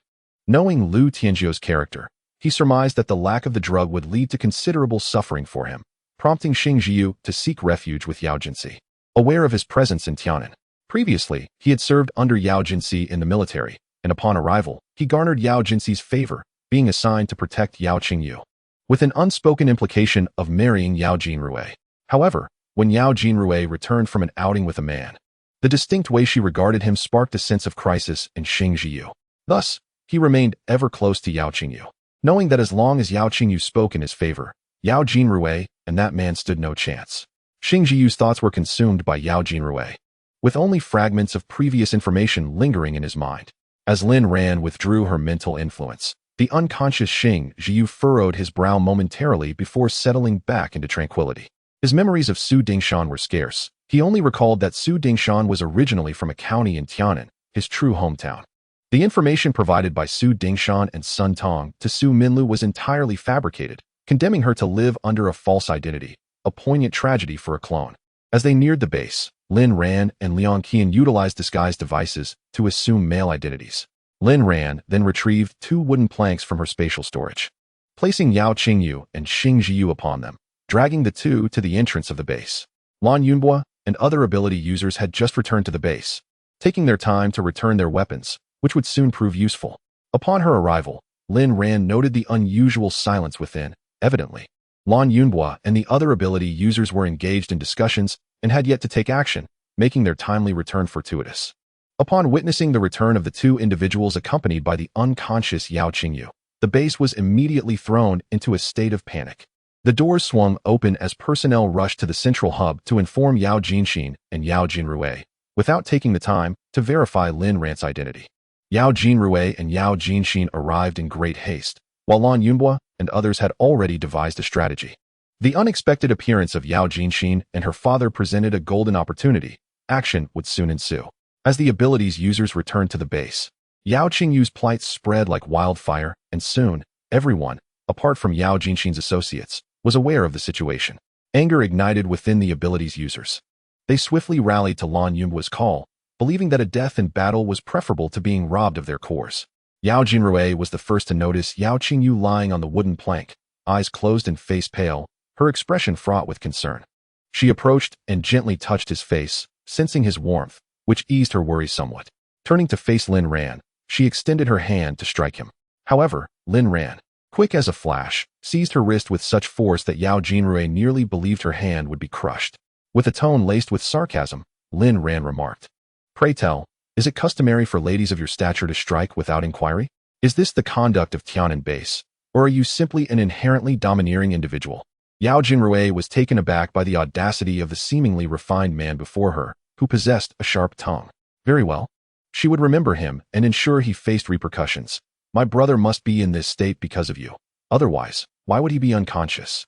Knowing Lu Tianjiu's character, he surmised that the lack of the drug would lead to considerable suffering for him, prompting Xing Jiyu to seek refuge with Yao Jinsi. Aware of his presence in Tianan, previously, he had served under Yao Jinsi in the military, and upon arrival, he garnered Yao Jinsi's favor, being assigned to protect Yao Qingyu, with an unspoken implication of marrying Yao Jinrui. However, when Yao Jinrui returned from an outing with a man, the distinct way she regarded him sparked a sense of crisis in Xing Jiyu. Thus, he remained ever close to Yao Qingyu, knowing that as long as Yao Qingyu spoke in his favor, Yao Jinrui and that man stood no chance. Xing Jiyu's thoughts were consumed by Yao Jinrui, with only fragments of previous information lingering in his mind. As Lin Ran withdrew her mental influence, the unconscious Xing Jiyu furrowed his brow momentarily before settling back into tranquility. His memories of Su Dingshan were scarce. He only recalled that Su Dingshan was originally from a county in Tianan, his true hometown. The information provided by Su Dingshan and Sun Tong to Su Minlu was entirely fabricated, condemning her to live under a false identity, a poignant tragedy for a clone. As they neared the base, Lin Ran and Liang Qian utilized disguise devices to assume male identities. Lin Ran then retrieved 2 wooden planks from her spatial storage, placing Yao Qingyu and Xing Jiyu upon them, dragging the two to the entrance of the base. Lan Yunhua and other ability users had just returned to the base, taking their time to return their weapons, which would soon prove useful. Upon her arrival, Lin Ran noted the unusual silence within. Evidently, Lan Yunhua and the other ability users were engaged in discussions and had yet to take action, making their timely return fortuitous. Upon witnessing the return of the 2 individuals accompanied by the unconscious Yao Qingyu, the base was immediately thrown into a state of panic. The doors swung open as personnel rushed to the central hub to inform Yao Jinxin and Yao Jinrui, without taking the time to verify Lin Ran's identity. Yao Jinrui and Yao Jinxin arrived in great haste, while Lan Yunhua and others had already devised a strategy. The unexpected appearance of Yao Jinxin and her father presented a golden opportunity. Action would soon ensue. As the abilities users returned to the base, Yao Qingyu's plight spread like wildfire, and soon, everyone, apart from Yao Jinxin's associates, was aware of the situation. Anger ignited within the abilities users. They swiftly rallied to Lan Yunhua's call, believing that a death in battle was preferable to being robbed of their cores. Yao Jinrui was the first to notice Yao Qingyu lying on the wooden plank, eyes closed and face pale, her expression fraught with concern. She approached and gently touched his face, sensing his warmth, which eased her worries somewhat. Turning to face Lin Ran, she extended her hand to strike him. However, Lin Ran, quick as a flash, seized her wrist with such force that Yao Jinrui nearly believed her hand would be crushed. With a tone laced with sarcasm, Lin Ran remarked, "Pray tell, is it customary for ladies of your stature to strike without inquiry? Is this the conduct of Tianan base, or are you simply an inherently domineering individual?" Yao Jinrui was taken aback by the audacity of the seemingly refined man before her, who possessed a sharp tongue. Very well. She would remember him and ensure he faced repercussions. My brother must be in this state because of you. Otherwise, why would he be unconscious?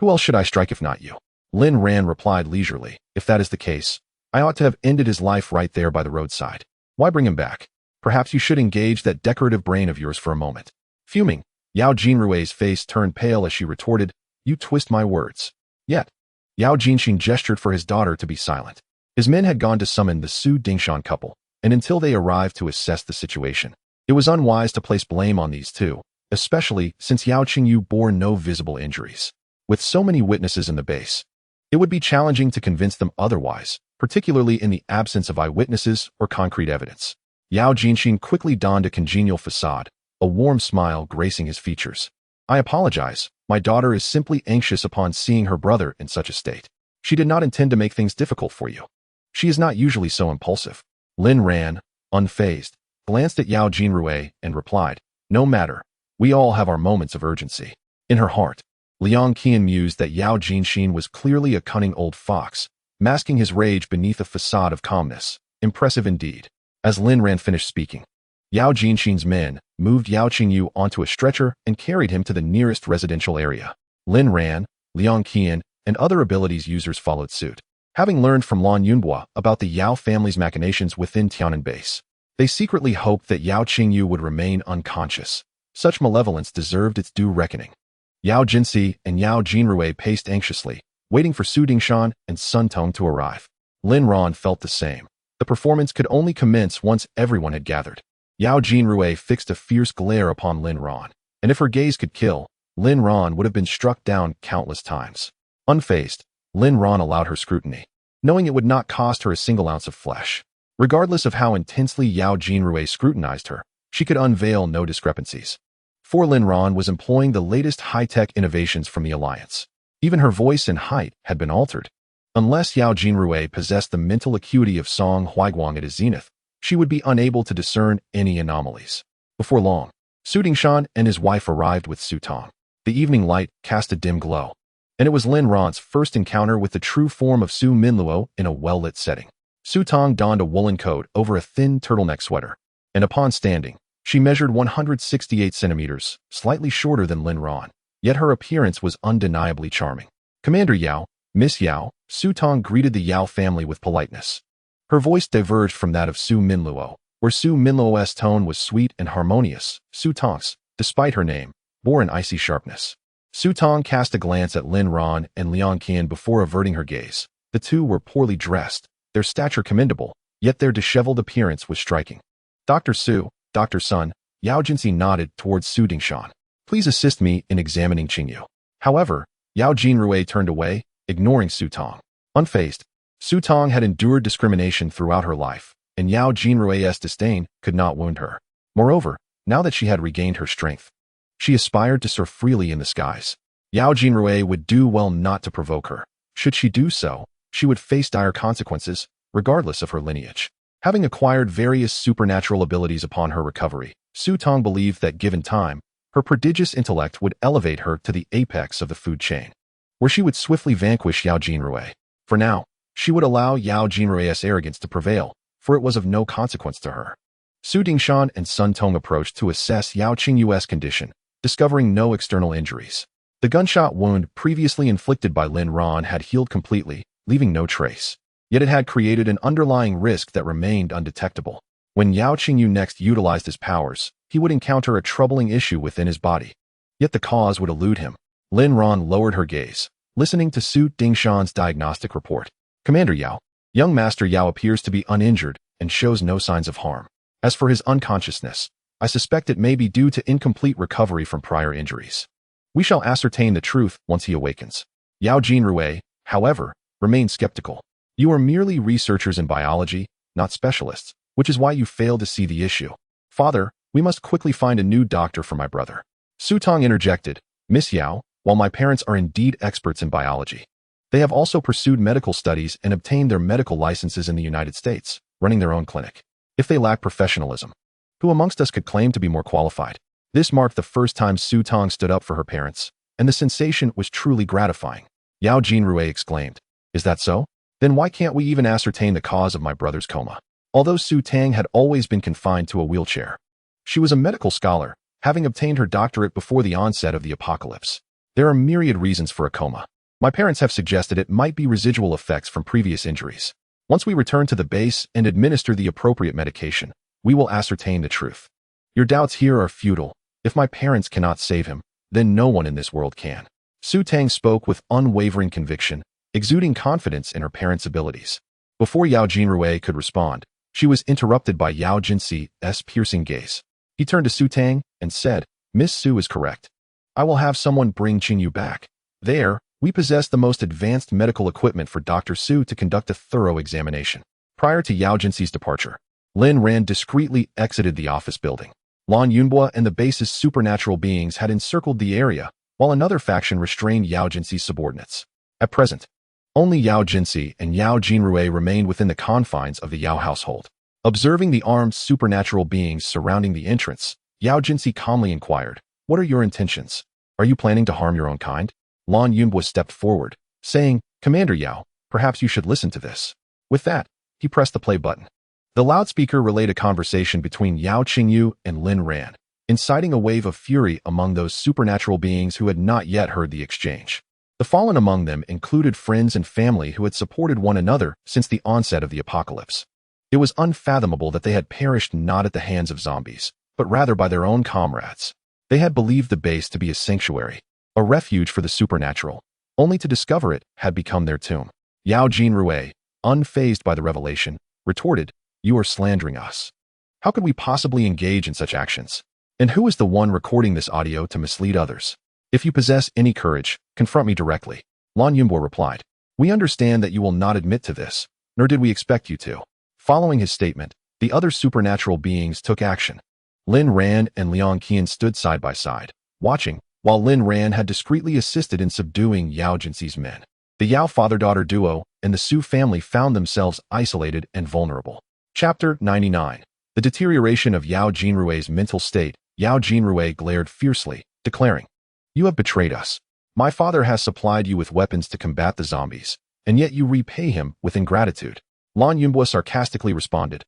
Who else should I strike if not you? Lin Ran replied leisurely, if that is the case, I ought to have ended his life right there by the roadside. Why bring him back? Perhaps you should engage that decorative brain of yours for a moment. Fuming, Yao Jinrui's face turned pale as she retorted, you twist my words. Yet, Yao Jinxin gestured for his daughter to be silent. His men had gone to summon the Su Dingshan couple, and until they arrived to assess the situation, it was unwise to place blame on these two, especially since Yao Qingyu bore no visible injuries. With so many witnesses in the base, it would be challenging to convince them otherwise, particularly in the absence of eyewitnesses or concrete evidence. Yao Jinxin quickly donned a congenial facade, a warm smile gracing his features. I apologize, my daughter is simply anxious upon seeing her brother in such a state. She did not intend to make things difficult for you. She is not usually so impulsive. Lin Ran, unfazed, glanced at Yao Jinrui and replied, no matter, we all have our moments of urgency. In her heart, Liang Qian mused that Yao Jinxin was clearly a cunning old fox, masking his rage beneath a facade of calmness. Impressive indeed. As Lin Ran finished speaking, Yao Jinxin's men moved Yao Qingyu onto a stretcher and carried him to the nearest residential area. Lin Ran, Liang Qian, and other abilities users followed suit. Having learned from Lan Yunhua about the Yao family's machinations within Tianan base, they secretly hoped that Yao Qingyu would remain unconscious. Such malevolence deserved its due reckoning. Yao Jinxi and Yao Jinrui paced anxiously, waiting for Su Dingshan and Sun Tong to arrive. Lin Ran felt the same. The performance could only commence once everyone had gathered. Yao Jinrui fixed a fierce glare upon Lin Ran, and if her gaze could kill, Lin Ran would have been struck down countless times. Unfazed, Lin Ran allowed her scrutiny, knowing it would not cost her a single ounce of flesh. Regardless of how intensely Yao Jinrui scrutinized her, she could unveil no discrepancies. For Lin Ran was employing the latest high-tech innovations from the Alliance. Even her voice and height had been altered. Unless Yao Jinrui possessed the mental acuity of Song Huiguang at his zenith, she would be unable to discern any anomalies. Before long, Su Dingshan and his wife arrived with Su Tong. The evening light cast a dim glow, and it was Lin Ran's first encounter with the true form of Su Minluo in a well-lit setting. Su Tong donned a woolen coat over a thin turtleneck sweater, and upon standing, she measured 168 centimeters, slightly shorter than Lin Ran, yet her appearance was undeniably charming. Commander Yao, Miss Yao, Su Tong greeted the Yao family with politeness. Her voice diverged from that of Su Minluo, where Su Minluo's tone was sweet and harmonious. Su Tong's, despite her name, bore an icy sharpness. Su Tong cast a glance at Lin Ran and Liang Qian before averting her gaze. The two were poorly dressed, their stature commendable, yet their disheveled appearance was striking. Dr. Su, Dr. Sun, Yao Jinxi nodded towards Su Dingshan. Please assist me in examining Qingyu. However, Yao Jinrui turned away, ignoring Su Tong. Unfazed, Su Tong had endured discrimination throughout her life, and Yao Jinrui's disdain could not wound her. Moreover, now that she had regained her strength, she aspired to soar freely in the skies. Yao Jinrui would do well not to provoke her. Should she do so, she would face dire consequences, regardless of her lineage. Having acquired various supernatural abilities upon her recovery, Su Tong believed that given time, her prodigious intellect would elevate her to the apex of the food chain, where she would swiftly vanquish Yao Jinrui. For now, she would allow Yao Jinrui's arrogance to prevail, for it was of no consequence to her. Su Dingshan and Sun Tong approached to assess Yao Qingyu's condition, discovering no external injuries. The gunshot wound previously inflicted by Lin Ran had healed completely, leaving no trace. Yet it had created an underlying risk that remained undetectable. When Yao Qingyu next utilized his powers, he would encounter a troubling issue within his body. Yet the cause would elude him. Lin Ran lowered her gaze, listening to Su Dingshan's diagnostic report. Commander Yao, young Master Yao appears to be uninjured and shows no signs of harm. As for his unconsciousness, I suspect it may be due to incomplete recovery from prior injuries. We shall ascertain the truth once he awakens. Yao Jinrui, however, remained skeptical. You are merely researchers in biology, not specialists, which is why you failed to see the issue. Father, we must quickly find a new doctor for my brother. Su Tong interjected, Miss Yao, while my parents are indeed experts in biology, they have also pursued medical studies and obtained their medical licenses in the United States, running their own clinic. If they lack professionalism, who amongst us could claim to be more qualified? This marked the first time Su Tong stood up for her parents, and the sensation was truly gratifying. Yao Jinrui exclaimed, Is that so? Then why can't we even ascertain the cause of my brother's coma? Although Su Tang had always been confined to a wheelchair, she was a medical scholar, having obtained her doctorate before the onset of the apocalypse. There are myriad reasons for a coma. My parents have suggested it might be residual effects from previous injuries. Once we return to the base and administer the appropriate medication, we will ascertain the truth. Your doubts here are futile. If my parents cannot save him, then no one in this world can. Su Tang spoke with unwavering conviction, exuding confidence in her parents' abilities. Before Yao Jinrui could respond, she was interrupted by Yao Jinxi's piercing gaze. He turned to Su Tang and said, Miss Su is correct. I will have someone bring Qingyu back. There, we possess the most advanced medical equipment for Dr. Su to conduct a thorough examination. Prior to Yao Jinxi's departure, Lin Ran discreetly exited the office building. Lan Yunhua and the base's supernatural beings had encircled the area, while another faction restrained Yao Jinxi's subordinates. At present, only Yao Jinxi and Yao Jinrui remained within the confines of the Yao household. Observing the armed supernatural beings surrounding the entrance, Yao Jinxi calmly inquired, What are your intentions? Are you planning to harm your own kind? Lan Yunhua stepped forward, saying, Commander Yao, perhaps you should listen to this. With that, he pressed the play button. The loudspeaker relayed a conversation between Yao Qingyu and Lin Ran, inciting a wave of fury among those supernatural beings who had not yet heard the exchange. The fallen among them included friends and family who had supported one another since the onset of the apocalypse. It was unfathomable that they had perished not at the hands of zombies, but rather by their own comrades. They had believed the base to be a sanctuary, a refuge for the supernatural, only to discover it had become their tomb. Yao Jinrui, unfazed by the revelation, retorted, You are slandering us. How could we possibly engage in such actions? And who is the one recording this audio to mislead others? If you possess any courage, confront me directly. Lan Yunhua replied, We understand that you will not admit to this, nor did we expect you to. Following his statement, the other supernatural beings took action. Lin Ran and Liang Qian stood side by side, watching, while Lin Ran had discreetly assisted in subduing Yao Jinxi's men. The Yao father-daughter duo and the Su family found themselves isolated and vulnerable. Chapter 99. The deterioration of Yao Jinrui's mental state. Yao Jinrui glared fiercely, declaring, You have betrayed us. My father has supplied you with weapons to combat the zombies, and yet you repay him with ingratitude. Lan Yunhua sarcastically responded,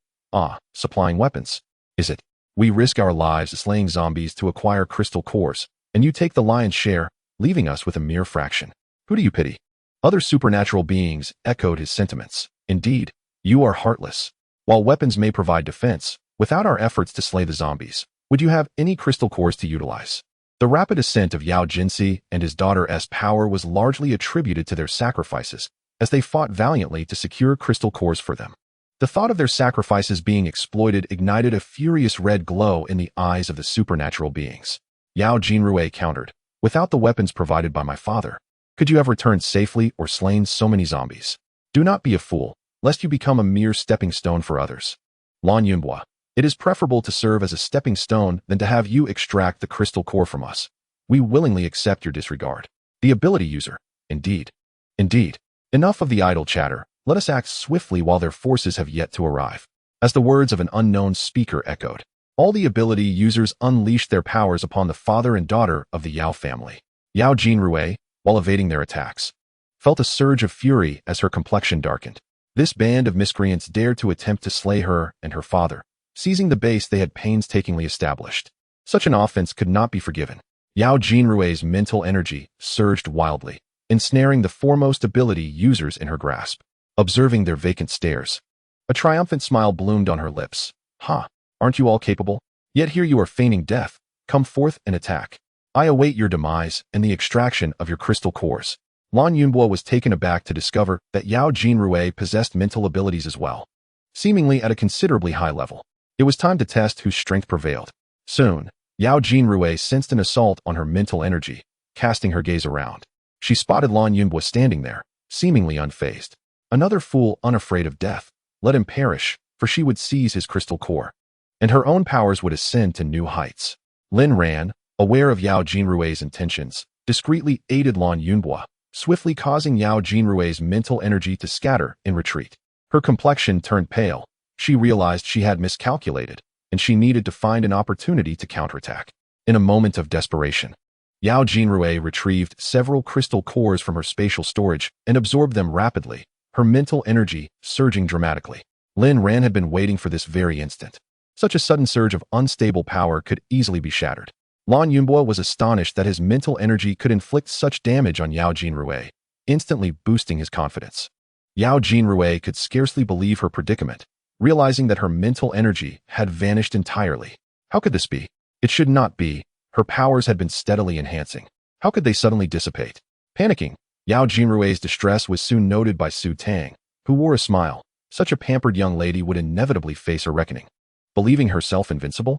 Supplying weapons. Is it? We risk our lives slaying zombies to acquire crystal cores, and you take the lion's share, leaving us with a mere fraction. Who do you pity? Other supernatural beings echoed his sentiments. Indeed, you are heartless. While weapons may provide defense, without our efforts to slay the zombies, would you have any crystal cores to utilize? The rapid ascent of Yao Jinxi and his daughter's power was largely attributed to their sacrifices, as they fought valiantly to secure crystal cores for them. The thought of their sacrifices being exploited ignited a furious red glow in the eyes of the supernatural beings. Yao Jinrui countered, Without the weapons provided by my father, could you have returned safely or slain so many zombies? Do not be a fool, lest you become a mere stepping stone for others. Lan Yunhua, it is preferable to serve as a stepping stone than to have you extract the crystal core from us. We willingly accept your disregard. The ability user, indeed. Indeed. Enough of the idle chatter, let us act swiftly while their forces have yet to arrive. As the words of an unknown speaker echoed, all the ability users unleashed their powers upon the father and daughter of the Yao family. Yao Jinrui, while evading their attacks, felt a surge of fury as her complexion darkened. This band of miscreants dared to attempt to slay her and her father, seizing the base they had painstakingly established. Such an offense could not be forgiven. Yao Jinrui's mental energy surged wildly, ensnaring the foremost ability users in her grasp. Observing their vacant stares, a triumphant smile bloomed on her lips. "Ha! Aren't you all capable? Yet here you are feigning death. Come forth and attack. I await your demise and the extraction of your crystal cores." Lan Yunbo was taken aback to discover that Yao Jinrui possessed mental abilities as well, seemingly at a considerably high level. It was time to test whose strength prevailed. Soon, Yao Jinrui sensed an assault on her mental energy, casting her gaze around. She spotted Lan Yunbo standing there, seemingly unfazed. Another fool unafraid of death. Let him perish, for she would seize his crystal core, and her own powers would ascend to new heights. Lin Ran, aware of Yao Jinrui's intentions, discreetly aided Lan Yunbo, swiftly causing Yao Jinrui's mental energy to scatter in retreat. Her complexion turned pale. She realized she had miscalculated, and she needed to find an opportunity to counterattack. In a moment of desperation, Yao Jinrui retrieved several crystal cores from her spatial storage and absorbed them rapidly, her mental energy surging dramatically. Lin Ran had been waiting for this very instant. Such a sudden surge of unstable power could easily be shattered. Lan Yunbo was astonished that his mental energy could inflict such damage on Yao Jinrui, instantly boosting his confidence. Yao Jinrui could scarcely believe her predicament, realizing that her mental energy had vanished entirely. How could this be? It should not be. Her powers had been steadily enhancing. How could they suddenly dissipate? Panicking, Yao Jinrui's distress was soon noted by Su Tang, who wore a smile. Such a pampered young lady would inevitably face her reckoning. Believing herself invincible?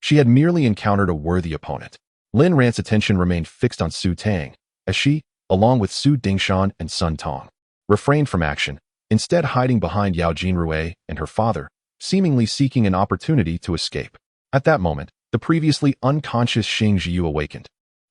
She had merely encountered a worthy opponent. Lin Ran's attention remained fixed on Su Tang, as she, along with Su Dingshan and Sun Tong, refrained from action, instead hiding behind Yao Jinrui and her father, seemingly seeking an opportunity to escape. At that moment, the previously unconscious Xing Jiu awakened.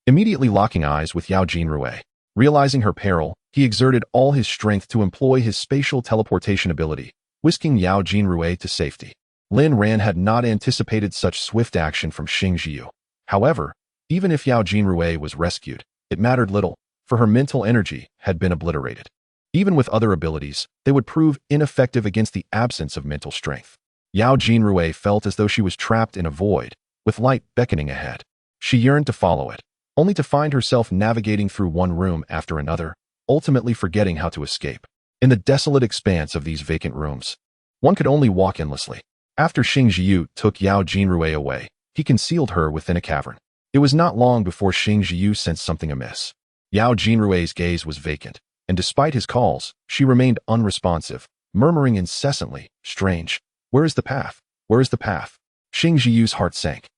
Immediately locking eyes with Yao Jinrui, realizing her peril, he exerted all his strength to employ his spatial teleportation ability, whisking Yao Jinrui to safety. Lin Ran had not anticipated such swift action from Xing Jiu. However, even if Yao Jinrui was rescued, it mattered little, for her mental energy had been obliterated. Even with other abilities, they would prove ineffective against the absence of mental strength. Yao Jinrui felt as though she was trapped in a void, with light beckoning ahead. She yearned to follow it, only to find herself navigating through one room after another, ultimately forgetting how to escape. In the desolate expanse of these vacant rooms, one could only walk endlessly. After Xing Jiu took Yao Jinrui away, he concealed her within a cavern. It was not long before Xing Jiu sensed something amiss. Yao Jinrui's gaze was vacant, and despite his calls, she remained unresponsive, murmuring incessantly, "Strange. Where is the path? Where is the path?" Xing Jiu's heart sank.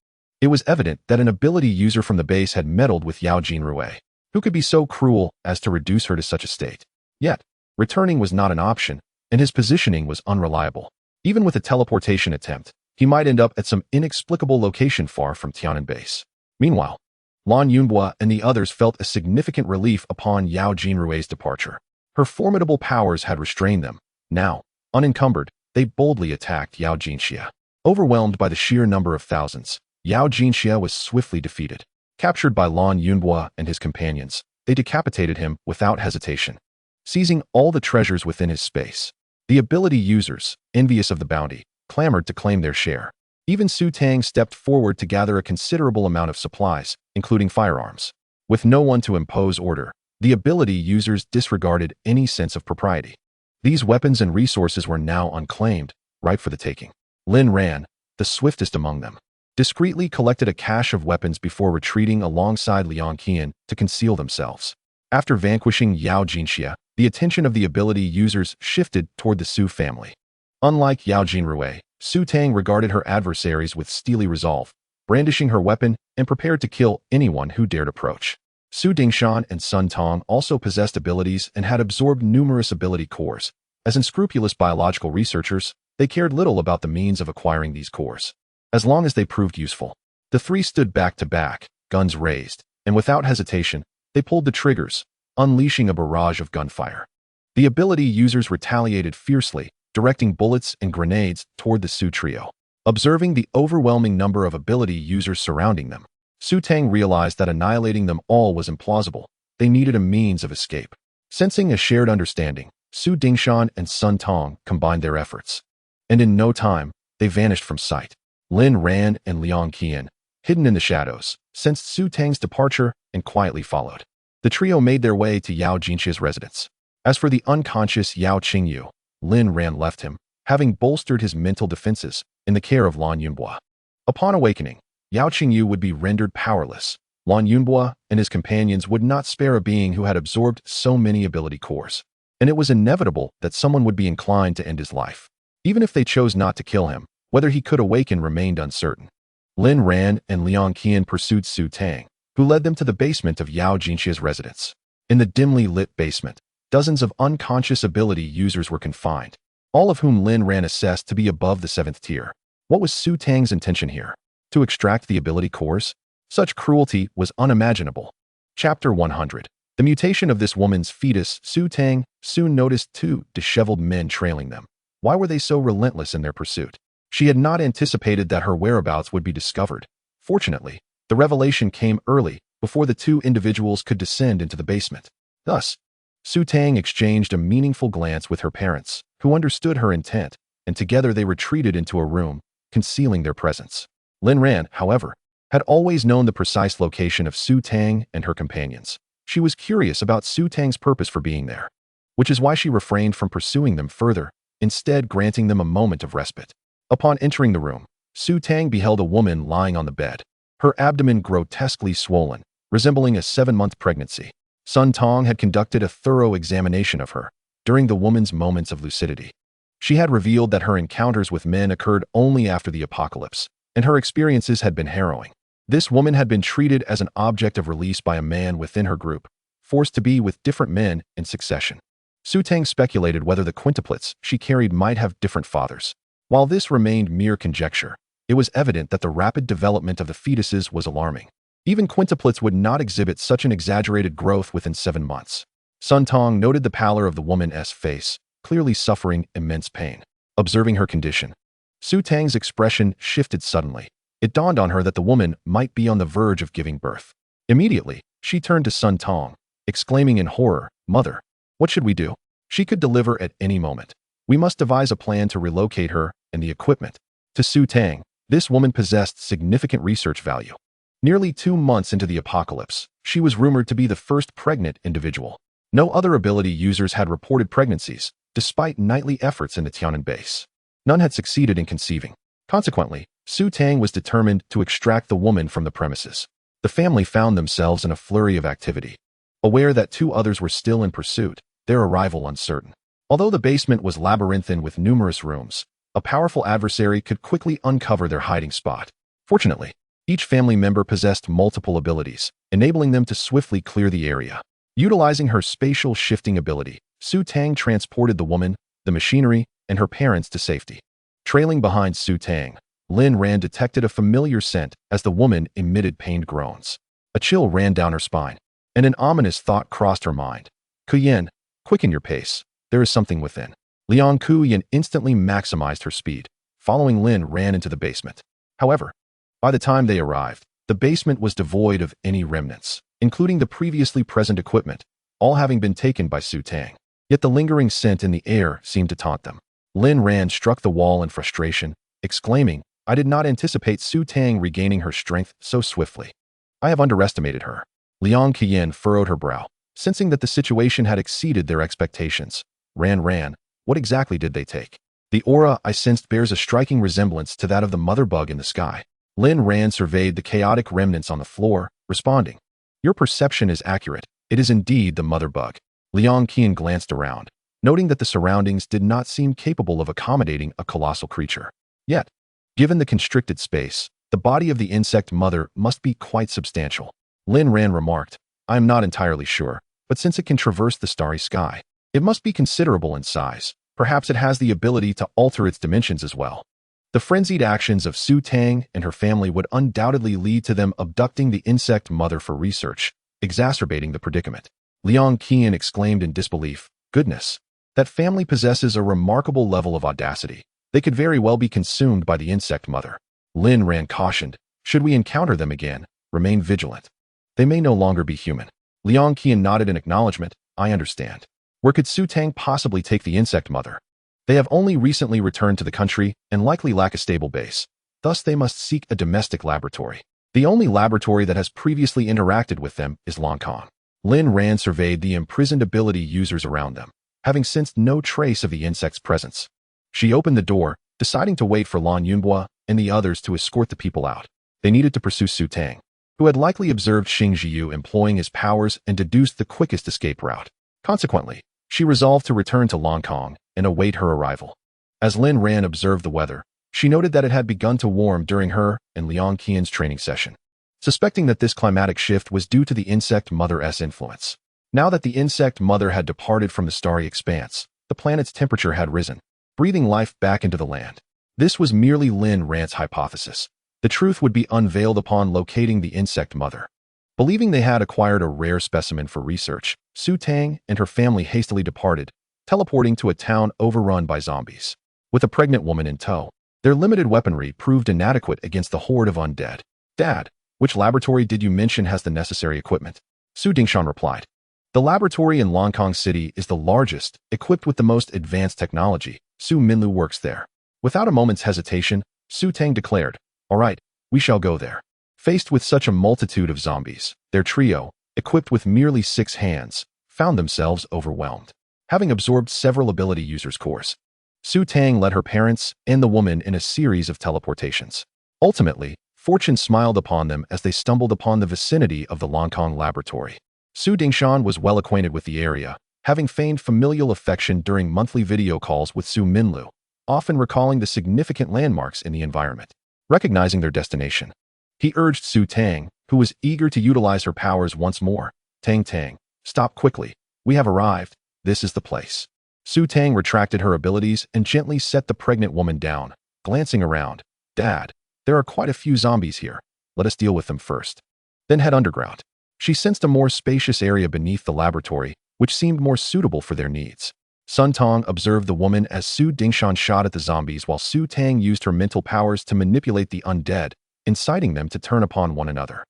It was evident that an ability user from the base had meddled with Yao Jinrui. Who could be so cruel as to reduce her to such a state? Yet, returning was not an option, and his positioning was unreliable. Even with a teleportation attempt, he might end up at some inexplicable location far from Tianan base. Meanwhile, Lan Yunbo and the others felt a significant relief upon Yao Jinrui's departure. Her formidable powers had restrained them. Now, unencumbered, they boldly attacked Yao Jinxia. Overwhelmed by the sheer number of thousands, Yao Jinxia was swiftly defeated. Captured by Lan Yunbo and his companions, they decapitated him without hesitation, seizing all the treasures within his space. The ability users, envious of the bounty, clamored to claim their share. Even Su Tang stepped forward to gather a considerable amount of supplies, including firearms. With no one to impose order, the ability users disregarded any sense of propriety. These weapons and resources were now unclaimed, ripe for the taking. Lin Ran, the swiftest among them, discreetly collected a cache of weapons before retreating alongside Liang Qian to conceal themselves. After vanquishing Yao Jinxia, the attention of the ability users shifted toward the Su family. Unlike Yao Jinrui, Su Tang regarded her adversaries with steely resolve, brandishing her weapon and prepared to kill anyone who dared approach. Su Dingshan and Sun Tong also possessed abilities and had absorbed numerous ability cores. As unscrupulous biological researchers, they cared little about the means of acquiring these cores, as long as they proved useful. The three stood back to back, guns raised, and without hesitation, they pulled the triggers, unleashing a barrage of gunfire. The ability users retaliated fiercely, directing bullets and grenades toward the Su trio. Observing the overwhelming number of ability users surrounding them, Su Tang realized that annihilating them all was implausible. They needed a means of escape. Sensing a shared understanding, Su Dingshan and Sun Tong combined their efforts. And in no time, they vanished from sight. Lin Ran and Liang Qian, hidden in the shadows, sensed Su Tang's departure and quietly followed. The trio made their way to Yao Jinqia's residence. As for the unconscious Yao Qingyu, Lin Ran left him, having bolstered his mental defenses, in the care of Lan Yunbua. Upon awakening, Yao Qingyu would be rendered powerless. Lan Yunbua and his companions would not spare a being who had absorbed so many ability cores, and it was inevitable that someone would be inclined to end his life. Even if they chose not to kill him, whether he could awaken remained uncertain. Lin Ran and Liang Qian pursued Su Tang, who led them to the basement of Yao Jinqia's residence. In the dimly lit basement, dozens of unconscious ability users were confined, all of whom Lin Ran assessed to be above the 7th tier. What was Su Tang's intention here? To extract the ability cores? Such cruelty was unimaginable. Chapter 100. The mutation of this woman's fetus, Su Tang, soon noticed 2 disheveled men trailing them. Why were they so relentless in their pursuit? She had not anticipated that her whereabouts would be discovered. Fortunately, the revelation came early, before the 2 individuals could descend into the basement. Thus, Su Tang exchanged a meaningful glance with her parents, who understood her intent, and together they retreated into a room, concealing their presence. Lin Ran, however, had always known the precise location of Su Tang and her companions. She was curious about Su Tang's purpose for being there, which is why she refrained from pursuing them further, instead granting them a moment of respite. Upon entering the room, Su Tang beheld a woman lying on the bed, her abdomen grotesquely swollen, resembling a 7-month pregnancy. Sun Tong had conducted a thorough examination of her during the woman's moments of lucidity. She had revealed that her encounters with men occurred only after the apocalypse, and her experiences had been harrowing. This woman had been treated as an object of release by a man within her group, forced to be with different men in succession. Su Tang speculated whether the quintuplets she carried might have different fathers. While this remained mere conjecture, it was evident that the rapid development of the fetuses was alarming. Even quintuplets would not exhibit such an exaggerated growth within 7 months. Sun Tong noted the pallor of the woman's face, clearly suffering immense pain. Observing her condition, Su Tang's expression shifted suddenly. It dawned on her that the woman might be on the verge of giving birth. Immediately, she turned to Sun Tong, exclaiming in horror, "Mother, what should we do? She could deliver at any moment. We must devise a plan to relocate her and the equipment." To Su Tang, this woman possessed significant research value. Nearly 2 months into the apocalypse, she was rumored to be the first pregnant individual. No other ability users had reported pregnancies, despite nightly efforts in the Tianan base. None had succeeded in conceiving. Consequently, Su Tang was determined to extract the woman from the premises. The family found themselves in a flurry of activity. Aware that 2 others were still in pursuit, their arrival uncertain. Although the basement was labyrinthine with numerous rooms, a powerful adversary could quickly uncover their hiding spot. Fortunately, each family member possessed multiple abilities, enabling them to swiftly clear the area. Utilizing her spatial shifting ability, Su Tang transported the woman, the machinery, and her parents to safety. Trailing behind Su Tang, Lin Ran detected a familiar scent as the woman emitted pained groans. A chill ran down her spine, and an ominous thought crossed her mind. "Kuyen, quicken your pace. There is something within." Liang Kuyen instantly maximized her speed. Following Lin ran into the basement. However, by the time they arrived, the basement was devoid of any remnants, including the previously present equipment, all having been taken by Su Tang. Yet the lingering scent in the air seemed to taunt them. Lin Ran struck the wall in frustration, exclaiming, "I did not anticipate Su Tang regaining her strength so swiftly. I have underestimated her." Liang Qian furrowed her brow, sensing that the situation had exceeded their expectations. Ran, what exactly did they take? "The aura I sensed bears a striking resemblance to that of the mother bug in the sky." Lin Ran surveyed the chaotic remnants on the floor, responding, "Your perception is accurate. It is indeed the mother bug." Liang Qian glanced around, noting that the surroundings did not seem capable of accommodating a colossal creature. Yet, given the constricted space, the body of the insect mother must be quite substantial. Lin Ran remarked, "I am not entirely sure, but since it can traverse the starry sky, it must be considerable in size. Perhaps it has the ability to alter its dimensions as well." The frenzied actions of Su Tang and her family would undoubtedly lead to them abducting the insect mother for research, exacerbating the predicament. Liang Qian exclaimed in disbelief, "Goodness, that family possesses a remarkable level of audacity. They could very well be consumed by the insect mother." Lin Ran cautioned, "Should we encounter them again, remain vigilant. They may no longer be human." Liang Qian nodded in acknowledgement, "I understand. Where could Su Tang possibly take the insect mother?" They have only recently returned to the country and likely lack a stable base. Thus, they must seek a domestic laboratory. The only laboratory that has previously interacted with them is Hong Kong. Lin Ran surveyed the imprisoned ability users around them, having sensed no trace of the insect's presence. She opened the door, deciding to wait for Lan Yunhua and the others to escort the people out. They needed to pursue Su Tang, who had likely observed Xing Jiu employing his powers and deduced the quickest escape route. Consequently, she resolved to return to Hong Kong and await her arrival. As Lin Ran observed the weather, she noted that it had begun to warm during her and Liang Qian's training session, suspecting that this climatic shift was due to the insect mother's influence. Now that the insect mother had departed from the starry expanse, the planet's temperature had risen, breathing life back into the land. This was merely Lin Ran's hypothesis. The truth would be unveiled upon locating the insect mother. Believing they had acquired a rare specimen for research, Su Tang and her family hastily departed, teleporting to a town overrun by zombies. With a pregnant woman in tow, their limited weaponry proved inadequate against the horde of undead. Dad, which laboratory did you mention has the necessary equipment? Su Dingshan replied. The laboratory in Longkong City is the largest, equipped with the most advanced technology. Su Minlu works there. Without a moment's hesitation, Su Tang declared, "All right, we shall go there." Faced with such a multitude of zombies, their trio, equipped with merely 6 hands, found themselves overwhelmed. Having absorbed several ability users' cores, Su Tang led her parents and the woman in a series of teleportations. Ultimately, fortune smiled upon them as they stumbled upon the vicinity of the Longkong laboratory. Su Dingshan was well acquainted with the area, having feigned familial affection during monthly video calls with Su Minlu, often recalling the significant landmarks in the environment. Recognizing their destination, he urged Su Tang, who was eager to utilize her powers once more. Tang, stop quickly. We have arrived. This is the place." Su Tang retracted her abilities and gently set the pregnant woman down, glancing around. "Dad, there are quite a few zombies here. Let us deal with them first. Then head underground." She sensed a more spacious area beneath the laboratory, which seemed more suitable for their needs. Sun Tong observed the woman as Su Dingshan shot at the zombies while Su Tang used her mental powers to manipulate the undead, inciting them to turn upon one another.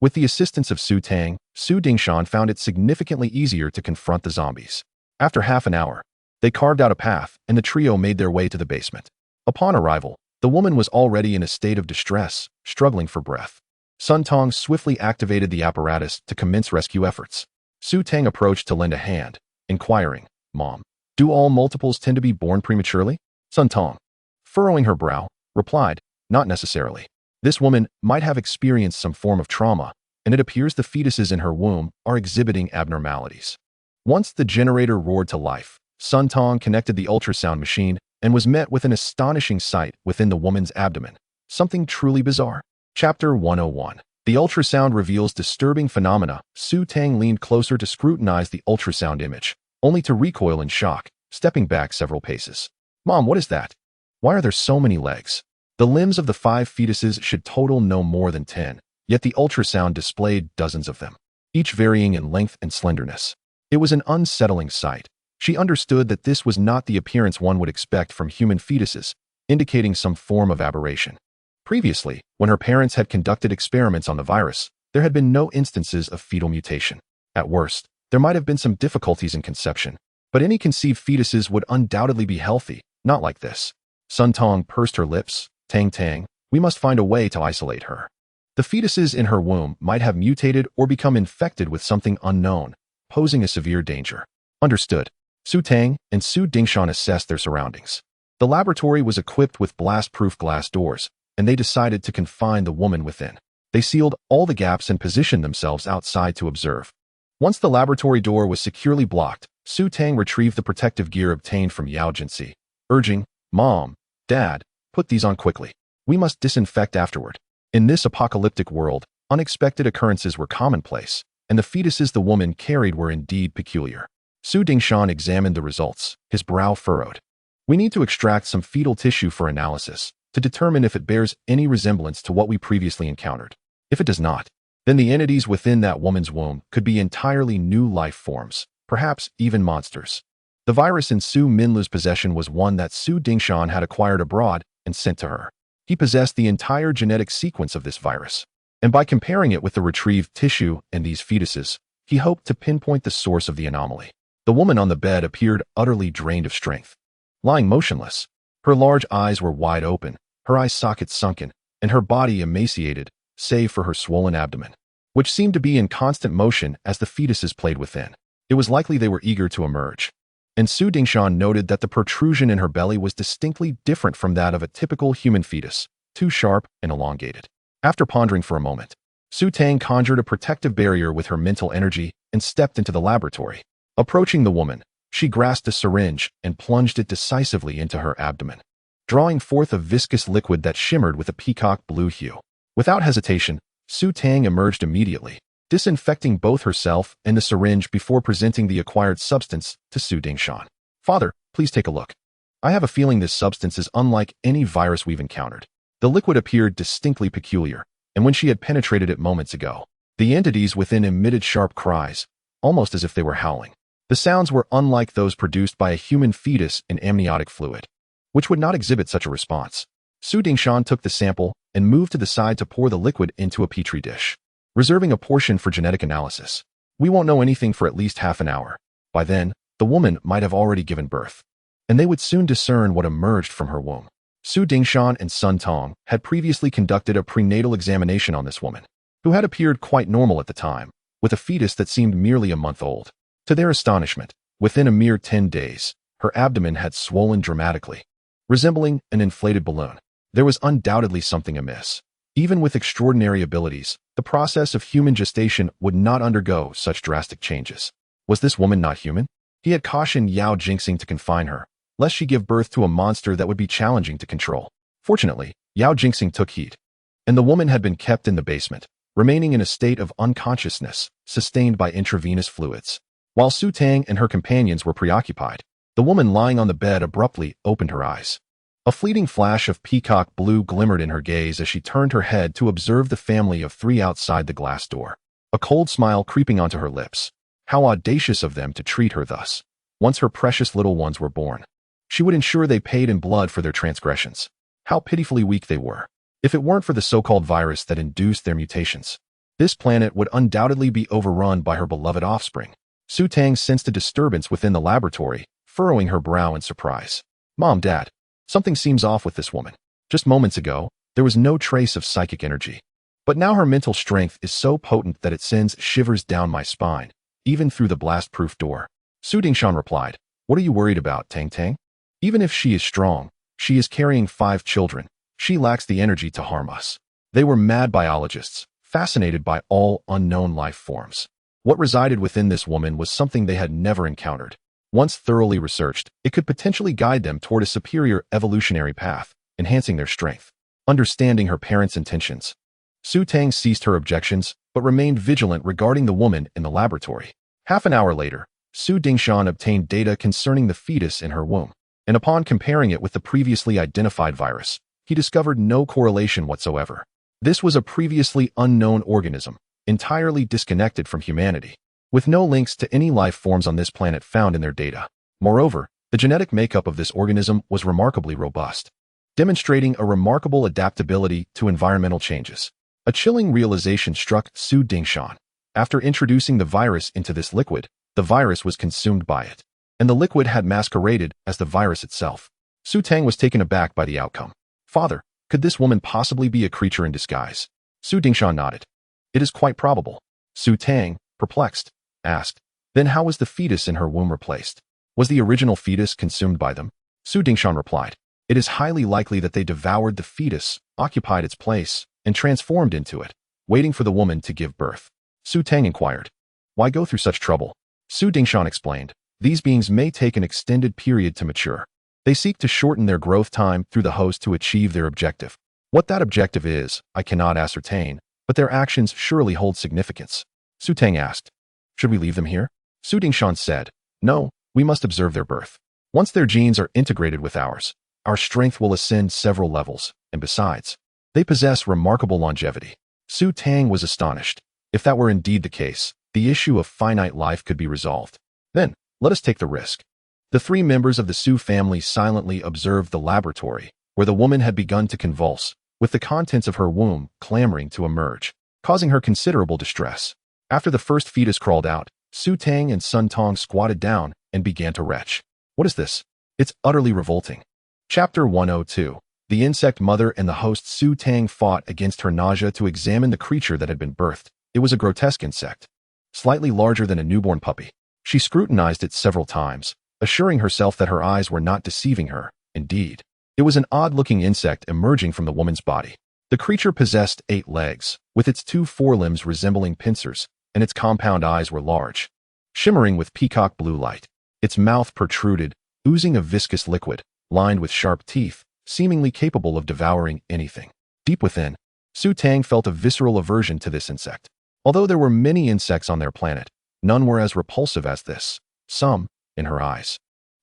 With the assistance of Su Tang, Su Dingshan found it significantly easier to confront the zombies. After half an hour, they carved out a path and the trio made their way to the basement. Upon arrival, the woman was already in a state of distress, struggling for breath. Sun Tong swiftly activated the apparatus to commence rescue efforts. Su Tang approached to lend a hand, inquiring, "Mom, do all multiples tend to be born prematurely?" Sun Tong, furrowing her brow, replied, "Not necessarily. This woman might have experienced some form of trauma, and it appears the fetuses in her womb are exhibiting abnormalities." Once the generator roared to life, Sun Tong connected the ultrasound machine and was met with an astonishing sight within the woman's abdomen. Something truly bizarre. Chapter 101. The ultrasound reveals disturbing phenomena. Su Tang leaned closer to scrutinize the ultrasound image, only to recoil in shock, stepping back several paces. "Mom, what is that? Why are there so many legs?" The limbs of the 5 fetuses should total no more than 10, yet the ultrasound displayed dozens of them, each varying in length and slenderness. It was an unsettling sight. She understood that this was not the appearance one would expect from human fetuses, indicating some form of aberration. Previously, when her parents had conducted experiments on the virus, there had been no instances of fetal mutation. At worst, there might have been some difficulties in conception, but any conceived fetuses would undoubtedly be healthy, not like this. Sun Tong pursed her lips. Tang, we must find a way to isolate her. The fetuses in her womb might have mutated or become infected with something unknown, posing a severe danger. Understood. Su Tang and Su Dingshan assessed their surroundings. The laboratory was equipped with blast-proof glass doors, and they decided to confine the woman within. They sealed all the gaps and positioned themselves outside to observe. Once the laboratory door was securely blocked, Su Tang retrieved the protective gear obtained from Yao Jinsi, urging, "Mom, Dad, put these on quickly. We must disinfect afterward." In this apocalyptic world, unexpected occurrences were commonplace, and the fetuses the woman carried were indeed peculiar. Su Dingshan examined the results, his brow furrowed. "We need to extract some fetal tissue for analysis, to determine if it bears any resemblance to what we previously encountered. If it does not, then the entities within that woman's womb could be entirely new life forms, perhaps even monsters." The virus in Su Minlu's possession was one that Su Dingshan had acquired abroad and sent to her. He possessed the entire genetic sequence of this virus, and by comparing it with the retrieved tissue and these fetuses, he hoped to pinpoint the source of the anomaly. The woman on the bed appeared utterly drained of strength. lying motionless. Her large eyes were wide open, her eye sockets sunken, and her body emaciated, save for her swollen abdomen, which seemed to be in constant motion as the fetuses played within. It was likely they were eager to emerge. And Su Dingshan noted that the protrusion in her belly was distinctly different from that of a typical human fetus, too sharp and elongated. After pondering for a moment, Su Tang conjured a protective barrier with her mental energy and stepped into the laboratory. Approaching the woman, she grasped a syringe and plunged it decisively into her abdomen, drawing forth a viscous liquid that shimmered with a peacock blue hue. Without hesitation, Su Tang emerged immediately, disinfecting both herself and the syringe before presenting the acquired substance to Su Dingshan. "Father, please take a look. I have a feeling this substance is unlike any virus we've encountered." The liquid appeared distinctly peculiar, and when she had penetrated it moments ago, the entities within emitted sharp cries, almost as if they were howling. The sounds were unlike those produced by a human fetus in amniotic fluid, which would not exhibit such a response. Su Dingshan took the sample and moved to the side to pour the liquid into a petri dish, reserving a portion for genetic analysis. "We won't know anything for at least half an hour. By then, the woman might have already given birth, and they would soon discern what emerged from her womb." Su Dingshan and Sun Tong had previously conducted a prenatal examination on this woman, who had appeared quite normal at the time, with a fetus that seemed merely a month old. To their astonishment, within a mere 10 days, her abdomen had swollen dramatically, resembling an inflated balloon. There was undoubtedly something amiss. Even with extraordinary abilities, the process of human gestation would not undergo such drastic changes. Was this woman not human? He had cautioned Yao Jingxing to confine her, lest she give birth to a monster that would be challenging to control. Fortunately, Yao Jingxing took heed, and the woman had been kept in the basement, remaining in a state of unconsciousness, sustained by intravenous fluids. While Su Tang and her companions were preoccupied, the woman lying on the bed abruptly opened her eyes. A fleeting flash of peacock blue glimmered in her gaze as she turned her head to observe the family of 3 outside the glass door, a cold smile creeping onto her lips. How audacious of them to treat her thus. Once her precious little ones were born, she would ensure they paid in blood for their transgressions. How pitifully weak they were. If it weren't for the so-called virus that induced their mutations, this planet would undoubtedly be overrun by her beloved offspring. Su Tang sensed a disturbance within the laboratory, furrowing her brow in surprise. "Mom, Dad, something seems off with this woman. Just moments ago, there was no trace of psychic energy. But now her mental strength is so potent that it sends shivers down my spine, even through the blast-proof door." Su Dingshan replied, "What are you worried about, Tang Tang? Even if she is strong, she is carrying 5 children. She lacks the energy to harm us." They were mad biologists, fascinated by all unknown life forms. What resided within this woman was something they had never encountered. Once thoroughly researched, it could potentially guide them toward a superior evolutionary path, enhancing their strength. Understanding her parents' intentions, Su Tang ceased her objections, but remained vigilant regarding the woman in the laboratory. Half an hour later, Su Dingshan obtained data concerning the fetus in her womb, and upon comparing it with the previously identified virus, he discovered no correlation whatsoever. This was a previously unknown organism, entirely disconnected from humanity, with no links to any life forms on this planet found in their data. Moreover, the genetic makeup of this organism was remarkably robust, demonstrating a remarkable adaptability to environmental changes. A chilling realization struck Su Dingshan. After introducing the virus into this liquid, the virus was consumed by it, and the liquid had masqueraded as the virus itself. Su Tang was taken aback by the outcome. "Father, could this woman possibly be a creature in disguise?" Su Dingshan nodded. "It is quite probable." Su Tang, perplexed, asked, "Then how was the fetus in her womb replaced? Was the original fetus consumed by them?" Su Dingshan replied, "It is highly likely that they devoured the fetus, occupied its place, and transformed into it, waiting for the woman to give birth." Su Tang inquired, "Why go through such trouble?" Su Dingshan explained, "These beings may take an extended period to mature. They seek to shorten their growth time through the host to achieve their objective. What that objective is, I cannot ascertain, but their actions surely hold significance." Su Tang asked, "Should we leave them here?" Su Dingshan said, "No, we must observe their birth. Once their genes are integrated with ours, our strength will ascend several levels, and besides, they possess remarkable longevity." Su Tang was astonished. If that were indeed the case, the issue of finite life could be resolved. "Then, let us take the risk." The 3 members of the Su family silently observed the laboratory, where the woman had begun to convulse, with the contents of her womb clamoring to emerge, causing her considerable distress. After the first fetus crawled out, Su Tang and Sun Tong squatted down and began to retch. "What is this? It's utterly revolting. Chapter 102. The insect mother and the host Su Tang fought against her nausea to examine the creature that had been birthed. It was a grotesque insect, slightly larger than a newborn puppy. She scrutinized it several times, assuring herself that her eyes were not deceiving her. Indeed, it was an odd-looking insect emerging from the woman's body. The creature possessed 8 legs, with its 2 forelimbs resembling pincers, and its compound eyes were large, shimmering with peacock blue light. Its mouth protruded, oozing a viscous liquid, lined with sharp teeth, seemingly capable of devouring anything. Deep within, Su Tang felt a visceral aversion to this insect. Although there were many insects on their planet, none were as repulsive as this. Some, in her eyes,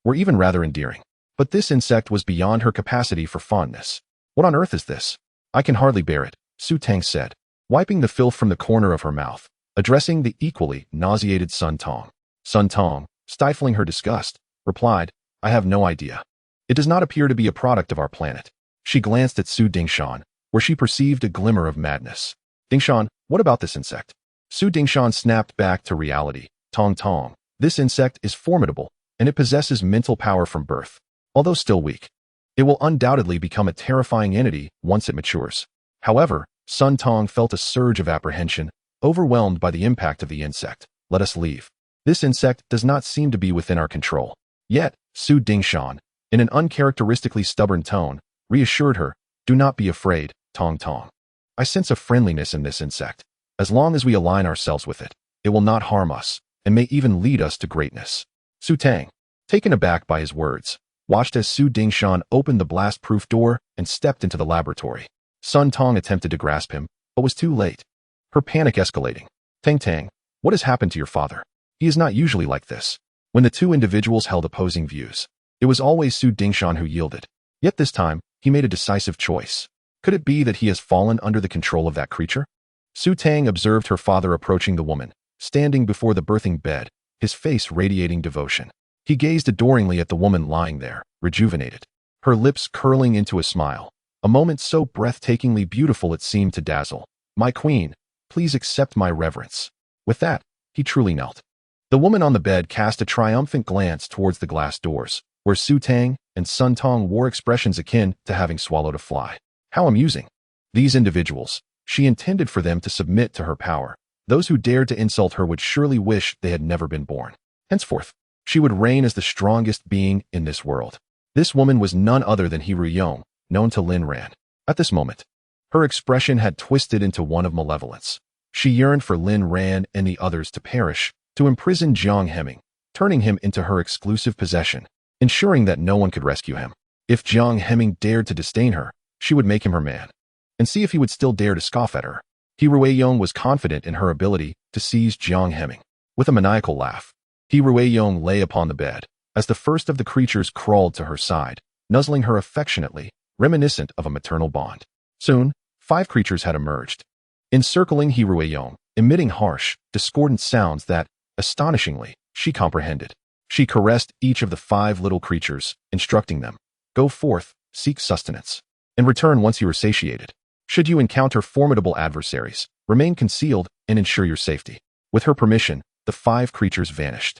were even rather endearing. But this insect was beyond her capacity for fondness. What on earth is this? I can hardly bear it, Su Tang said, wiping the filth from the corner of her mouth, addressing the equally nauseated Sun Tong. Sun Tong, stifling her disgust, replied, I have no idea. It does not appear to be a product of our planet. She glanced at Su Dingshan, where she perceived a glimmer of madness. Dingshan, what about this insect? Su Dingshan snapped back to reality. Tong Tong, this insect is formidable, and it possesses mental power from birth. Although still weak, it will undoubtedly become a terrifying entity once it matures. However, Sun Tong felt a surge of apprehension, overwhelmed by the impact of the insect. Let us leave. This insect does not seem to be within our control. Yet, Su Dingshan, in an uncharacteristically stubborn tone, reassured her, do not be afraid, Tong Tong. I sense a friendliness in this insect. As long as we align ourselves with it, it will not harm us, and may even lead us to greatness. Su Tang, taken aback by his words, watched as Su Dingshan opened the blast-proof door and stepped into the laboratory. Sun Tong attempted to grasp him, but was too late. Her panic escalating. Tang Tang, what has happened to your father? He is not usually like this. When the two individuals held opposing views, it was always Su Dingshan who yielded. Yet this time, he made a decisive choice. Could it be that he has fallen under the control of that creature? Su Tang observed her father approaching the woman, standing before the birthing bed, his face radiating devotion. He gazed adoringly at the woman lying there, rejuvenated, her lips curling into a smile, a moment so breathtakingly beautiful it seemed to dazzle. My queen, please accept my reverence. With that, he truly knelt. The woman on the bed cast a triumphant glance towards the glass doors, where Su Tang and Sun Tong wore expressions akin to having swallowed a fly. How amusing. These individuals, she intended for them to submit to her power. Those who dared to insult her would surely wish they had never been born. Henceforth, she would reign as the strongest being in this world. This woman was none other than He Ruyong, known to Lin Ran. At this moment, her expression had twisted into one of malevolence. She yearned for Lin Ran and the others to perish, to imprison Jiang Heming, turning him into her exclusive possession, ensuring that no one could rescue him. If Jiang Heming dared to disdain her, she would make him her man, and see if he would still dare to scoff at her. He Ruyong was confident in her ability to seize Jiang Heming. With a maniacal laugh, He Ruyong lay upon the bed, as the first of the creatures crawled to her side, nuzzling her affectionately, reminiscent of a maternal bond. Soon, 5 creatures had emerged, encircling He Ruyong, emitting harsh, discordant sounds that, astonishingly, she comprehended. She caressed each of the 5 little creatures, instructing them, go forth, seek sustenance, and return once you are satiated. Should you encounter formidable adversaries, remain concealed and ensure your safety. With her permission, the 5 creatures vanished,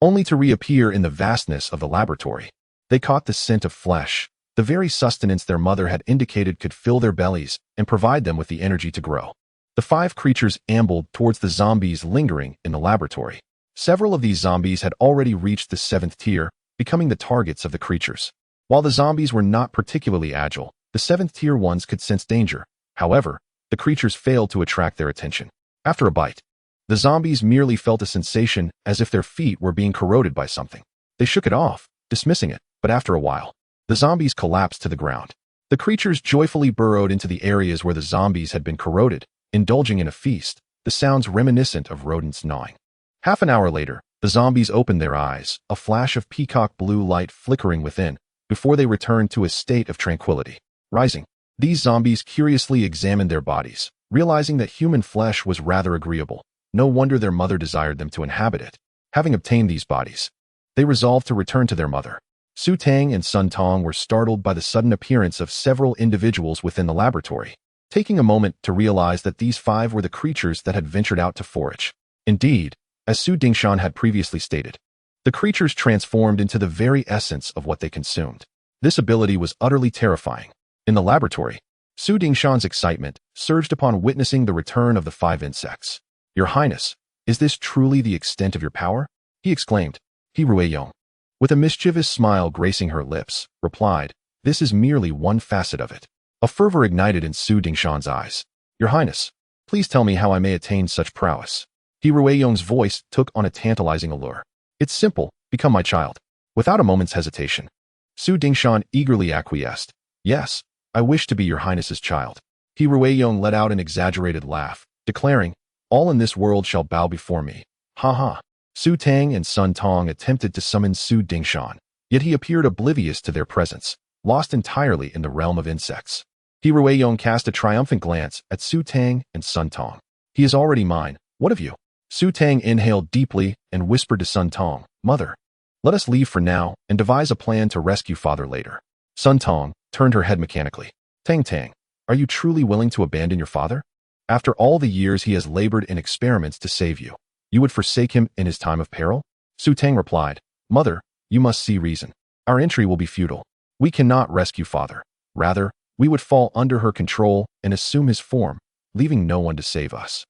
only to reappear in the vastness of the laboratory. They caught the scent of flesh, the very sustenance their mother had indicated could fill their bellies and provide them with the energy to grow. The 5 creatures ambled towards the zombies lingering in the laboratory. Several of these zombies had already reached the 7th tier, becoming the targets of the creatures. While the zombies were not particularly agile, the 7th tier ones could sense danger. However, the creatures failed to attract their attention. After a bite, the zombies merely felt a sensation as if their feet were being corroded by something. They shook it off, dismissing it, but after a while, the zombies collapsed to the ground. The creatures joyfully burrowed into the areas where the zombies had been corroded, indulging in a feast, the sounds reminiscent of rodents gnawing. Half an hour later, the zombies opened their eyes, a flash of peacock blue light flickering within, before they returned to a state of tranquility. Rising, these zombies curiously examined their bodies, realizing that human flesh was rather agreeable. No wonder their mother desired them to inhabit it. Having obtained these bodies, they resolved to return to their mother. Su Tang and Sun Tong were startled by the sudden appearance of several individuals within the laboratory, taking a moment to realize that these 5 were the creatures that had ventured out to forage. Indeed, as Su Dingshan had previously stated, The creatures transformed into the very essence of what they consumed. This ability was utterly terrifying. In the laboratory, Su Dingshan's excitement surged upon witnessing the return of the 5 insects. "Your Highness, is this truly the extent of your power?" he exclaimed. He Rueyong, with a mischievous smile gracing her lips, replied, "This is merely one facet of it." A fervor ignited in Su Dingshan's eyes. "Your Highness, please tell me how I may attain such prowess." He Rueyong's voice took on a tantalizing allure. "It's simple, become my child." Without a moment's hesitation, Su Dingshan eagerly acquiesced. "Yes, I wish to be your Highness's child." He Rueyong let out an exaggerated laugh, declaring, "All in this world shall bow before me." Ha ha. Su Tang and Sun Tong attempted to summon Su Dingshan, yet he appeared oblivious to their presence, lost entirely in the realm of insects. He Rueyong cast a triumphant glance at Su Tang and Sun Tong. "He is already mine. What of you?" Su Tang inhaled deeply and whispered to Sun Tong, "Mother, let us leave for now and devise a plan to rescue father later." Sun Tong turned her head mechanically. "Tang Tang, are you truly willing to abandon your father? After all the years he has labored in experiments to save you, you would forsake him in his time of peril?" Su Tang replied, "Mother, you must see reason. Our entry will be futile. We cannot rescue father. Rather, we would fall under her control and assume his form, leaving no one to save us."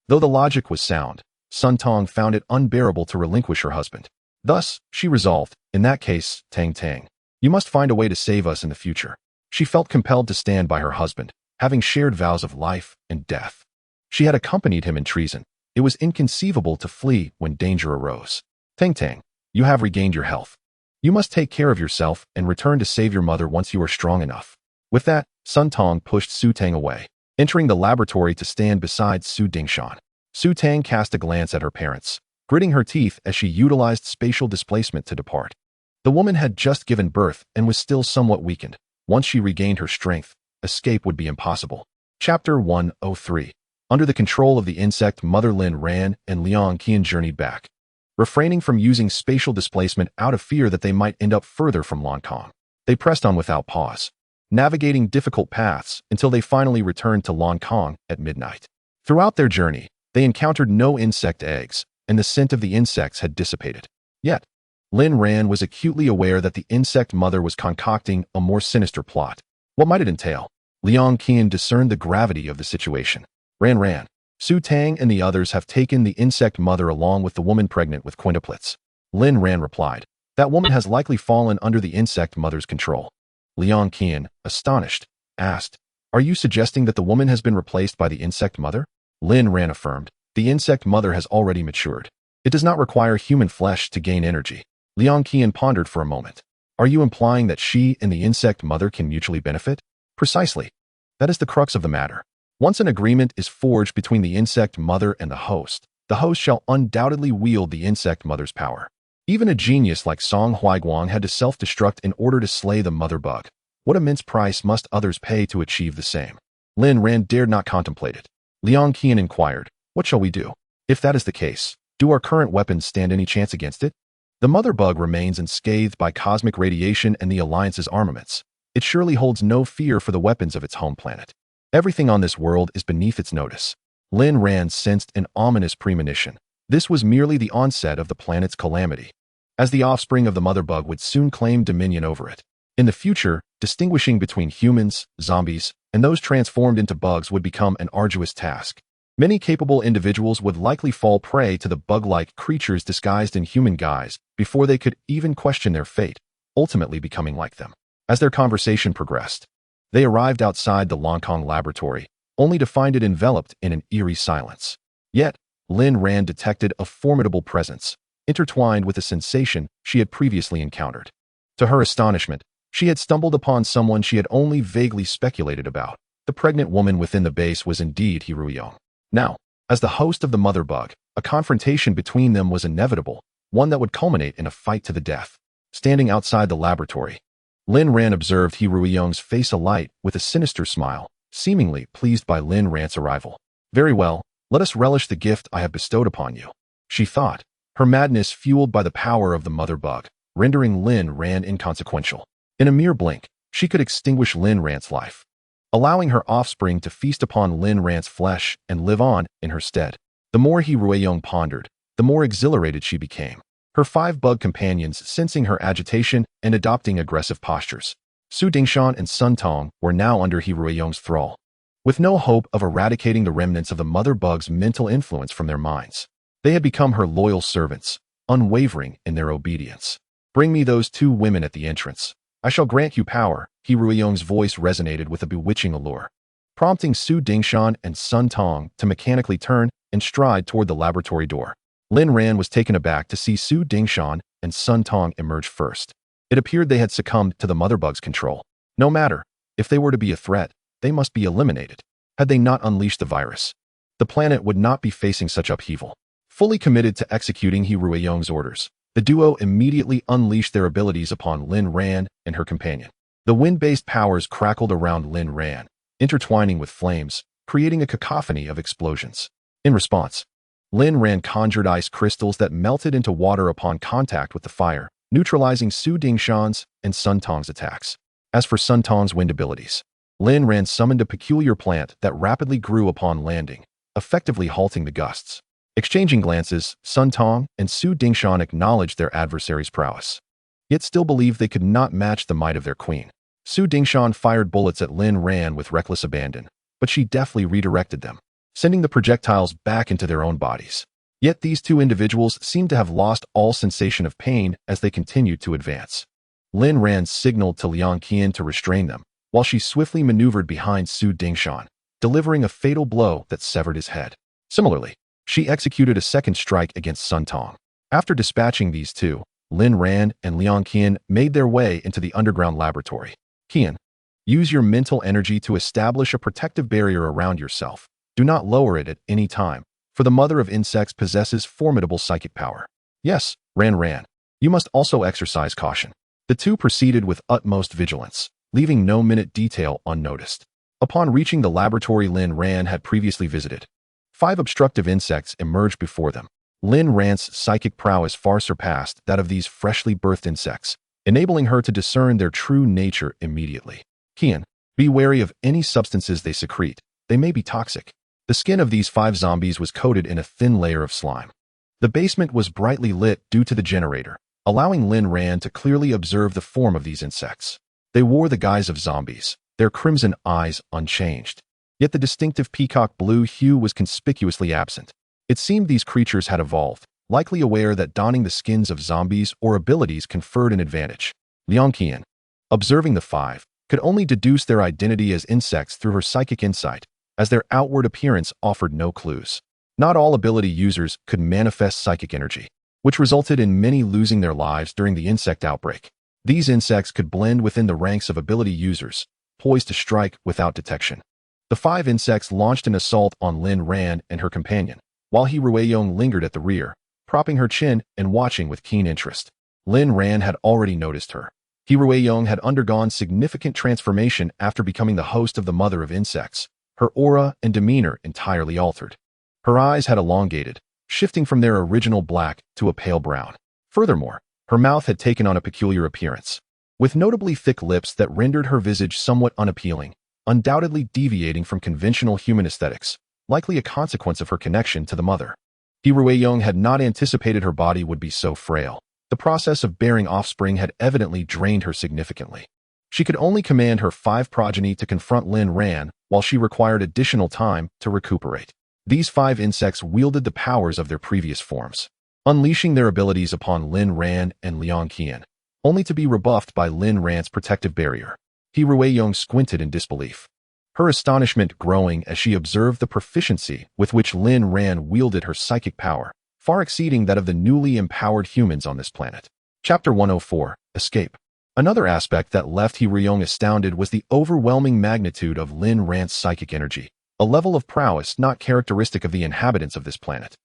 Though the logic was sound, Sun Tong found it unbearable to relinquish her husband. Thus, she resolved, "In that case, Tang Tang, you must find a way to save us in the future." She felt compelled to stand by her husband, having shared vows of life and death. She had accompanied him in treason. It was inconceivable to flee when danger arose. "Tang Tang, you have regained your health. You must take care of yourself and return to save your mother once you are strong enough." With that, Sun Tong pushed Su Tang away, entering the laboratory to stand beside Su Dingshan. Su Tang cast a glance at her parents, gritting her teeth as she utilized spatial displacement to depart. The woman had just given birth and was still somewhat weakened. Once she regained her strength, escape would be impossible. Chapter 103. Under the control of the insect, Mother Lin Ran and Liang Qian journeyed back, refraining from using spatial displacement out of fear that they might end up further from Langkong. They pressed on without pause, navigating difficult paths until they finally returned to Langkong at midnight. Throughout their journey, they encountered no insect eggs, and the scent of the insects had dissipated. Yet, Lin Ran was acutely aware that the insect mother was concocting a more sinister plot. What might it entail? Liang Qian discerned the gravity of the situation. Ran, Su Tang and the others have taken the insect mother along with the woman pregnant with quintuplets. Lin Ran replied, "That woman has likely fallen under the insect mother's control." Liang Qian, astonished, asked, "Are you suggesting that the woman has been replaced by the insect mother?" Lin Ran affirmed, "The insect mother has already matured. It does not require human flesh to gain energy." Liang Qian pondered for a moment. "Are you implying that she and the insect mother can mutually benefit?" "Precisely. That is the crux of the matter. Once an agreement is forged between the insect mother and the host shall undoubtedly wield the insect mother's power. Even a genius like Song Huaiguang had to self-destruct in order to slay the mother bug. What immense price must others pay to achieve the same?" Lin Ran dared not contemplate it. Liang Qian inquired, "What shall we do? If that is the case, do our current weapons stand any chance against it?" The mother bug remains unscathed by cosmic radiation and the Alliance's armaments. It surely holds no fear for the weapons of its home planet. Everything on this world is beneath its notice. Lin Ran sensed an ominous premonition. This was merely the onset of the planet's calamity, as the offspring of the mother bug would soon claim dominion over it. In the future, distinguishing between humans, zombies, and those transformed into bugs would become an arduous task. Many capable individuals would likely fall prey to the bug-like creatures disguised in human guise before they could even question their fate, ultimately becoming like them. As their conversation progressed, they arrived outside the Langkong laboratory, only to find it enveloped in an eerie silence. Yet, Lin Ran detected a formidable presence, intertwined with a sensation she had previously encountered. To her astonishment, she had stumbled upon someone she had only vaguely speculated about. The pregnant woman within the base was indeed He Rueyong. Now, as the host of the mother bug, a confrontation between them was inevitable, one that would culminate in a fight to the death. Standing outside the laboratory, Lin Ran observed He Rueyong's face alight with a sinister smile, seemingly pleased by Lin Ran's arrival. "Very well, let us relish the gift I have bestowed upon you," she thought, her madness fueled by the power of the mother bug, rendering Lin Ran inconsequential. In a mere blink, she could extinguish Lin Ran's life, allowing her offspring to feast upon Lin Ran's flesh and live on in her stead. The more He Rueyong pondered, the more exhilarated she became. her 5 bug companions sensing her agitation and adopting aggressive postures. Su Dingshan and Sun Tong were now under He Ruiyong's thrall, with no hope of eradicating the remnants of the mother bug's mental influence from their minds. They had become her loyal servants, unwavering in their obedience. "Bring me those 2 women at the entrance. I shall grant you power." He Ruiyong's voice resonated with a bewitching allure, prompting Su Dingshan and Sun Tong to mechanically turn and stride toward the laboratory door. Lin Ran was taken aback to see Su Dingshan and Sun Tong emerge first. It appeared they had succumbed to the mother bug's control. No matter, if they were to be a threat, they must be eliminated. Had they not unleashed the virus, the planet would not be facing such upheaval. Fully committed to executing He Ruiyong's orders, the duo immediately unleashed their abilities upon Lin Ran and her companion. The wind-based powers crackled around Lin Ran, intertwining with flames, creating a cacophony of explosions. In response, Lin Ran conjured ice crystals that melted into water upon contact with the fire, neutralizing Su Dingshan's and Sun Tong's attacks. As for Sun Tong's wind abilities, Lin Ran summoned a peculiar plant that rapidly grew upon landing, effectively halting the gusts. Exchanging glances, Sun Tong and Su Dingshan acknowledged their adversaries' prowess, yet still believed they could not match the might of their queen. Su Dingshan fired bullets at Lin Ran with reckless abandon, but she deftly redirected them, sending the projectiles back into their own bodies. Yet these 2 individuals seemed to have lost all sensation of pain as they continued to advance. Lin Ran signaled to Liang Qian to restrain them, while she swiftly maneuvered behind Su Dingshan, delivering a fatal blow that severed his head. Similarly, she executed a second strike against Sun Tong. After dispatching these 2, Lin Ran and Liang Qian made their way into the underground laboratory. "Qian, use your mental energy to establish a protective barrier around yourself. Do not lower it at any time, for the mother of insects possesses formidable psychic power." "Yes, Ran. You must also exercise caution." The 2 proceeded with utmost vigilance, leaving no minute detail unnoticed. Upon reaching the laboratory Lin Ran had previously visited, 5 obstructive insects emerged before them. Lin Ran's psychic prowess far surpassed that of these freshly birthed insects, enabling her to discern their true nature immediately. "Qian, be wary of any substances they secrete. They may be toxic." The skin of these 5 zombies was coated in a thin layer of slime. The basement was brightly lit due to the generator, allowing Lin Ran to clearly observe the form of these insects. They wore the guise of zombies, their crimson eyes unchanged. Yet the distinctive peacock blue hue was conspicuously absent. It seemed these creatures had evolved, likely aware that donning the skins of zombies or abilities conferred an advantage. Liang Qian, observing the 5, could only deduce their identity as insects through her psychic insight, as their outward appearance offered no clues. Not all ability users could manifest psychic energy, which resulted in many losing their lives during the insect outbreak. These insects could blend within the ranks of ability users, poised to strike without detection. The 5 insects launched an assault on Lin Ran and her companion, while He Ruiyong lingered at the rear, propping her chin and watching with keen interest. Lin Ran had already noticed her. He Ruiyong had undergone significant transformation after becoming the host of the mother of insects, her aura and demeanor entirely altered. Her eyes had elongated, shifting from their original black to a pale brown. Furthermore, her mouth had taken on a peculiar appearance, with notably thick lips that rendered her visage somewhat unappealing, undoubtedly deviating from conventional human aesthetics, likely a consequence of her connection to the mother. He Ruiyong had not anticipated her body would be so frail. The process of bearing offspring had evidently drained her significantly. She could only command her 5 progeny to confront Lin Ran, while she required additional time to recuperate. These 5 insects wielded the powers of their previous forms, unleashing their abilities upon Lin Ran and Liang Qian, only to be rebuffed by Lin Ran's protective barrier. He Ruiyong squinted in disbelief, her astonishment growing as she observed the proficiency with which Lin Ran wielded her psychic power, far exceeding that of the newly empowered humans on this planet. Chapter 104, Escape. Another aspect that left He Ruiyong astounded was the overwhelming magnitude of Lin Ran's psychic energy, a level of prowess not characteristic of the inhabitants of this planet.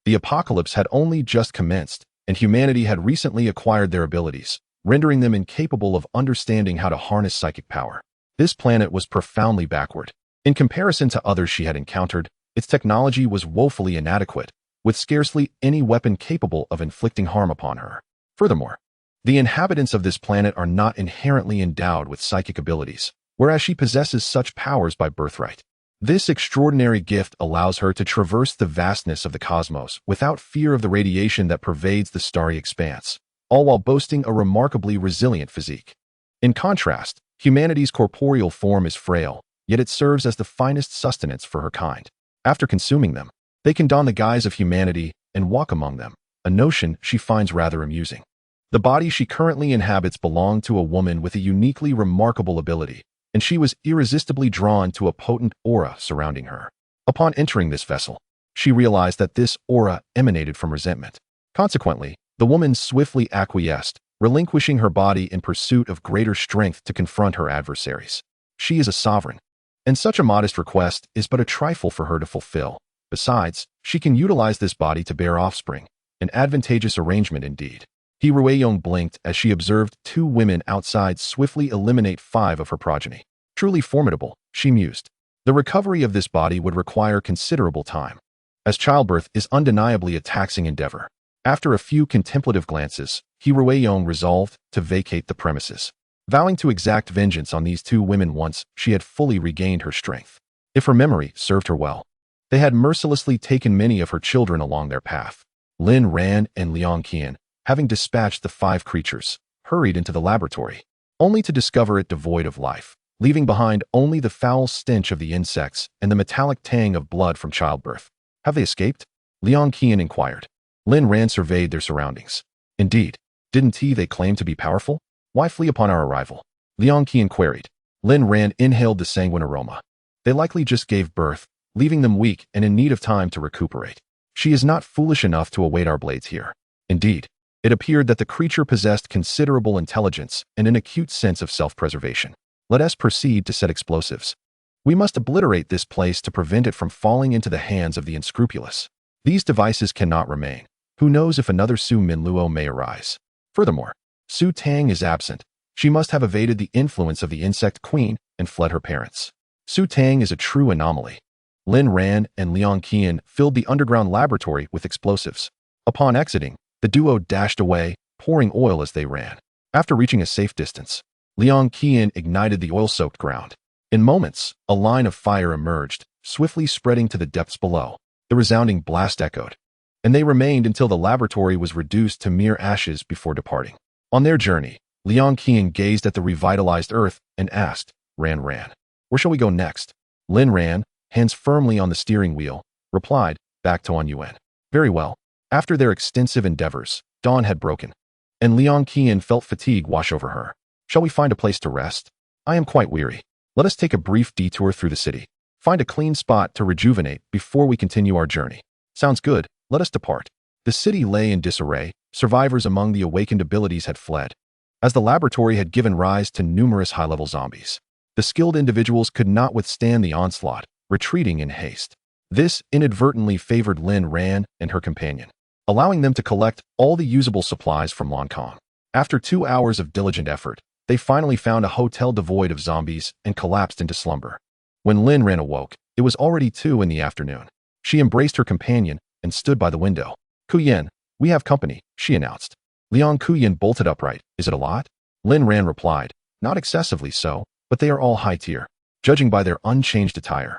The apocalypse had only just commenced, and humanity had recently acquired their abilities, rendering them incapable of understanding how to harness psychic power. This planet was profoundly backward. In comparison to others she had encountered, its technology was woefully inadequate, with scarcely any weapon capable of inflicting harm upon her. Furthermore, the inhabitants of this planet are not inherently endowed with psychic abilities, whereas she possesses such powers by birthright. This extraordinary gift allows her to traverse the vastness of the cosmos without fear of the radiation that pervades the starry expanse, all while boasting a remarkably resilient physique. In contrast, humanity's corporeal form is frail, yet it serves as the finest sustenance for her kind. After consuming them, they can don the guise of humanity and walk among them, a notion she finds rather amusing. The body she currently inhabits belonged to a woman with a uniquely remarkable ability, and she was irresistibly drawn to a potent aura surrounding her. Upon entering this vessel, she realized that this aura emanated from resentment. Consequently, the woman swiftly acquiesced, relinquishing her body in pursuit of greater strength to confront her adversaries. She is a sovereign, and such a modest request is but a trifle for her to fulfill. Besides, she can utilize this body to bear offspring, an advantageous arrangement indeed. He Rueyong blinked as she observed two women outside swiftly eliminate 5 of her progeny. Truly formidable, she mused. The recovery of this body would require considerable time, as childbirth is undeniably a taxing endeavor. After a few contemplative glances, He Rueyong resolved to vacate the premises, vowing to exact vengeance on these two women once she had fully regained her strength. If her memory served her well, they had mercilessly taken many of her children along their path. Lin Ran and Liang Qian, having dispatched the 5 creatures, hurried into the laboratory, only to discover it devoid of life, leaving behind only the foul stench of the insects and the metallic tang of blood from childbirth. Have they escaped? Liang Qian inquired. Lin Ran surveyed their surroundings. Indeed, didn't they claim to be powerful? Why flee upon our arrival? Liang Qian queried. Lin Ran inhaled the sanguine aroma. They likely just gave birth, leaving them weak and in need of time to recuperate. She is not foolish enough to await our blades here. Indeed, it appeared that the creature possessed considerable intelligence and an acute sense of self-preservation. Let us proceed to set explosives. We must obliterate this place to prevent it from falling into the hands of the unscrupulous. These devices cannot remain. Who knows if another Su Minluo may arise? Furthermore, Su Tang is absent. She must have evaded the influence of the insect queen and fled her parents. Su Tang is a true anomaly. Lin Ran and Liang Qian filled the underground laboratory with explosives. Upon exiting, the duo dashed away, pouring oil as they ran. After reaching a safe distance, Liang Qian ignited the oil-soaked ground. In moments, a line of fire emerged, swiftly spreading to the depths below. The resounding blast echoed, and they remained until the laboratory was reduced to mere ashes before departing. On their journey, Liang Qian gazed at the revitalized earth and asked, Ran, where shall we go next? Lin Ran, hands firmly on the steering wheel, replied, back to Anyuan. Very well. After their extensive endeavors, dawn had broken, and Liang Qian felt fatigue wash over her. Shall we find a place to rest? I am quite weary. Let us take a brief detour through the city. Find a clean spot to rejuvenate before we continue our journey. Sounds good. Let us depart. The city lay in disarray. Survivors among the awakened abilities had fled, as the laboratory had given rise to numerous high-level zombies. The skilled individuals could not withstand the onslaught, retreating in haste. This inadvertently favored Lin Ran and her companion, allowing them to collect all the usable supplies from Lancang. After 2 hours of diligent effort, they finally found a hotel devoid of zombies and collapsed into slumber. When Lin Ran awoke, it was already 2 in the afternoon. She embraced her companion and stood by the window. Kuyen, we have company, she announced. Liang Kuyen bolted upright. Is it a lot? Lin Ran replied, not excessively so, but they are all high tier, judging by their unchanged attire.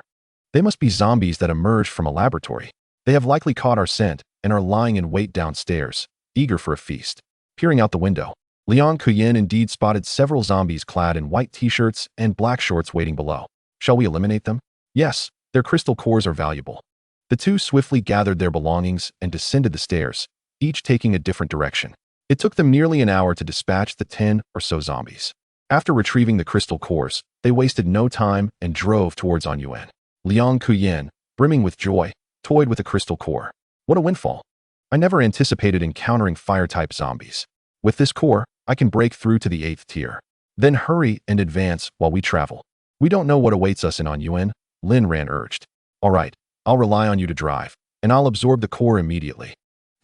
They must be zombies that emerged from a laboratory. They have likely caught our scent and are lying in wait downstairs, eager for a feast. Peering out the window, Liang Kuyen indeed spotted several zombies clad in white t-shirts and black shorts waiting below. Shall we eliminate them? Yes, their crystal cores are valuable. The two swiftly gathered their belongings and descended the stairs, each taking a different direction. It took them nearly an hour to dispatch the 10 or so zombies. After retrieving the crystal cores, they wasted no time and drove towards Anyuan. Liang Kuyen, brimming with joy, toyed with a crystal core. What a windfall! I never anticipated encountering fire-type zombies. With this core, I can break through to the 8th tier. Then hurry and advance while we travel. We don't know what awaits us in Anyuan, Lin Ran urged. All right, I'll rely on you to drive, and I'll absorb the core immediately.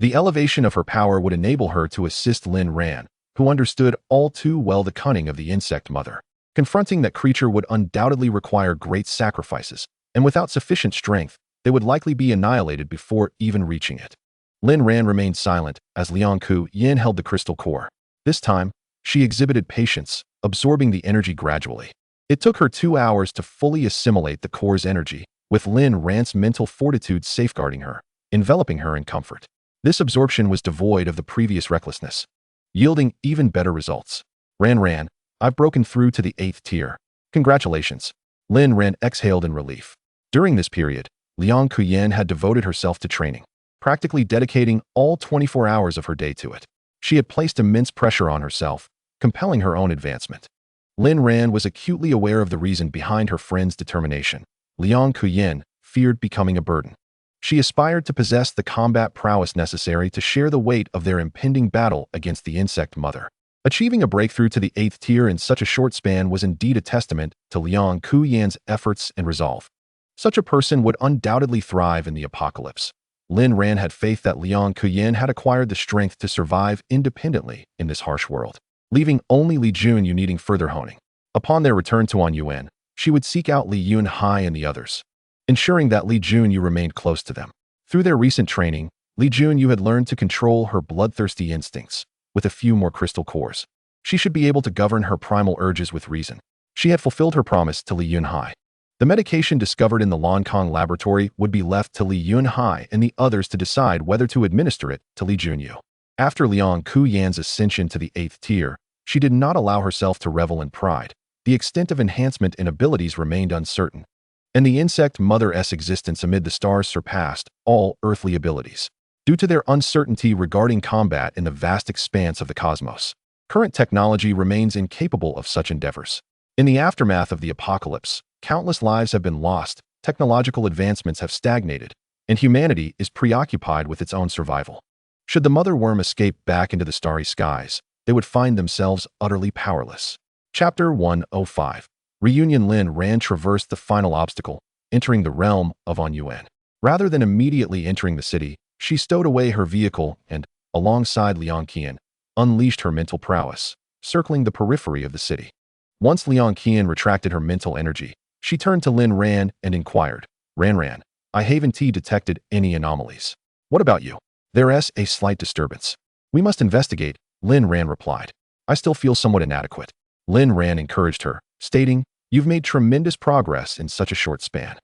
The elevation of her power would enable her to assist Lin Ran, who understood all too well the cunning of the insect mother. Confronting that creature would undoubtedly require great sacrifices, and without sufficient strength, they would likely be annihilated before even reaching it. Lin Ran remained silent as Liang Kuyen held the crystal core. This time, she exhibited patience, absorbing the energy gradually. It took her 2 hours to fully assimilate the core's energy, with Lin Ran's mental fortitude safeguarding her, enveloping her in comfort. This absorption was devoid of the previous recklessness, yielding even better results. Ran, I've broken through to the 8th tier. Congratulations. Lin Ran exhaled in relief. During this period, Liang Kuyan had devoted herself to training, practically dedicating all 24 hours of her day to it. She had placed immense pressure on herself, compelling her own advancement. Lin Ran was acutely aware of the reason behind her friend's determination. Liang Kuyan feared becoming a burden. She aspired to possess the combat prowess necessary to share the weight of their impending battle against the insect mother. Achieving a breakthrough to the 8th tier in such a short span was indeed a testament to Liang Kuyan's efforts and resolve. Such a person would undoubtedly thrive in the apocalypse. Lin Ran had faith that Liang Kuyan had acquired the strength to survive independently in this harsh world, leaving only Li Junyu needing further honing. Upon their return to Anyuan, she would seek out Li Yunhai and the others, ensuring that Li Junyu remained close to them. Through their recent training, Li Junyu had learned to control her bloodthirsty instincts. With a few more crystal cores, she should be able to govern her primal urges with reason. She had fulfilled her promise to Li Yunhai. The medication discovered in the Lonkong laboratory would be left to Li Yunhai and the others to decide whether to administer it to Li Junyu. After Liang Kuyan's ascension to the 8th tier, she did not allow herself to revel in pride. The extent of enhancement in abilities remained uncertain, and the insect mother's existence amid the stars surpassed all earthly abilities, due to their uncertainty regarding combat in the vast expanse of the cosmos. Current technology remains incapable of such endeavors. In the aftermath of the apocalypse, countless lives have been lost, technological advancements have stagnated, and humanity is preoccupied with its own survival. Should the mother worm escape back into the starry skies, they would find themselves utterly powerless. Chapter 105. Reunion. Lin Ran traversed the final obstacle, entering the realm of Anyuan. Rather than immediately entering the city, she stowed away her vehicle and, alongside Liang Qian, unleashed her mental prowess, circling the periphery of the city. Once Liang Qian retracted her mental energy, she turned to Lin Ran and inquired, Ran, I haven't detected any anomalies. What about you? There's a slight disturbance. We must investigate, Lin Ran replied. I still feel somewhat inadequate. Lin Ran encouraged her, stating, You've made tremendous progress in such a short span.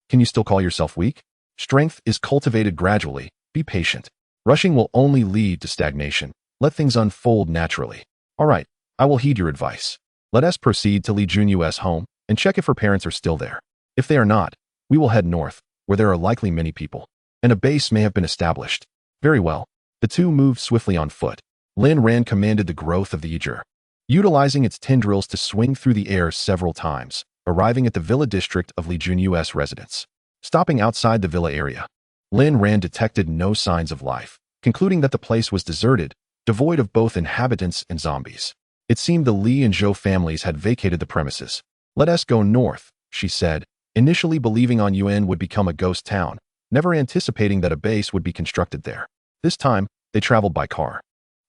Can you still call yourself weak? Strength is cultivated gradually. Be patient. Rushing will only lead to stagnation. Let things unfold naturally. All right, I will heed your advice. Let us proceed to Li Junyu's home and check if her parents are still there. If they are not, we will head north, where there are likely many people, and a base may have been established. Very well. The two moved swiftly on foot. Lin Ran commanded the growth of the Ijir, utilizing its tendrils to swing through the air several times, arriving at the villa district of Li Junyu's residence. Stopping outside the villa area, Lin Ran detected no signs of life, concluding that the place was deserted, devoid of both inhabitants and zombies. It seemed the Li and Zhou families had vacated the premises. Let us go north, she said, initially believing Anyuan would become a ghost town, never anticipating that a base would be constructed there. This time, they traveled by car,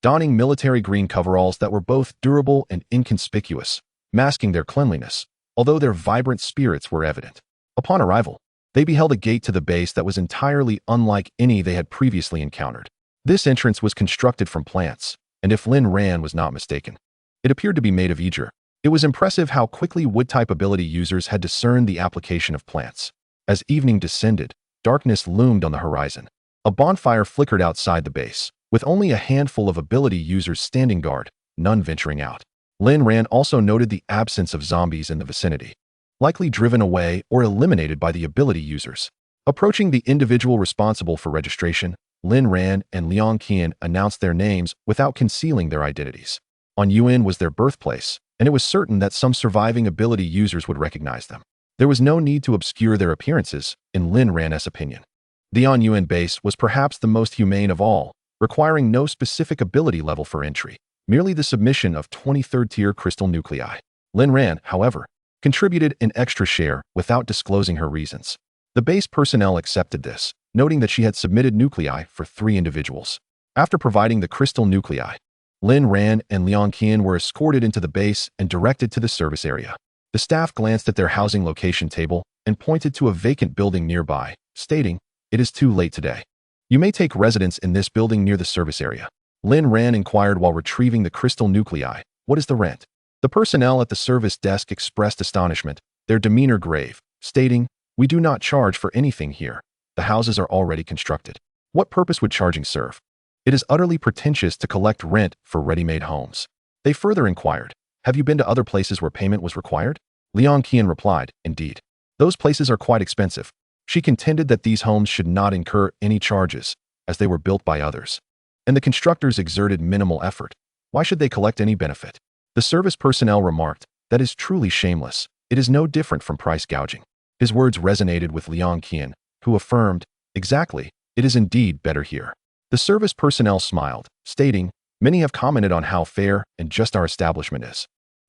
donning military green coveralls that were both durable and inconspicuous, masking their cleanliness, although their vibrant spirits were evident. Upon arrival, they beheld a gate to the base that was entirely unlike any they had previously encountered. This entrance was constructed from plants, and if Lin Ran was not mistaken, it appeared to be made of Ijir. It was impressive how quickly wood-type ability users had discerned the application of plants. As evening descended, darkness loomed on the horizon. A bonfire flickered outside the base, with only a handful of ability users standing guard, none venturing out. Lin Ran also noted the absence of zombies in the vicinity, likely driven away or eliminated by the ability users. Approaching the individual responsible for registration, Lin Ran and Liang Qian announced their names without concealing their identities. Anyuan was their birthplace, and it was certain that some surviving ability users would recognize them. There was no need to obscure their appearances, in Lin Ran's opinion. The Anyuan base was perhaps the most humane of all, requiring no specific ability level for entry, merely the submission of 23rd tier crystal nuclei. Lin Ran, however, contributed an extra share without disclosing her reasons. The base personnel accepted this, noting that she had submitted nuclei for 3 individuals. After providing the crystal nuclei, Lin Ran and Liang Qian were escorted into the base and directed to the service area. The staff glanced at their housing location table and pointed to a vacant building nearby, stating, It is too late today. You may take residence in this building near the service area. Lin Ran inquired while retrieving the crystal nuclei, What is the rent? The personnel at the service desk expressed astonishment, their demeanor grave, stating, "We do not charge for anything here. The houses are already constructed. What purpose would charging serve? It is utterly pretentious to collect rent for ready-made homes." They further inquired, "Have you been to other places where payment was required?" Liang Qian replied, "Indeed. Those places are quite expensive." She contended that these homes should not incur any charges, as they were built by others. And the constructors exerted minimal effort. Why should they collect any benefit? The service personnel remarked, "That is truly shameless. It is no different from price gouging." His words resonated with Liang Qian, who affirmed, "Exactly, it is indeed better here." The service personnel smiled, stating, "Many have commented on how fair and just our establishment is."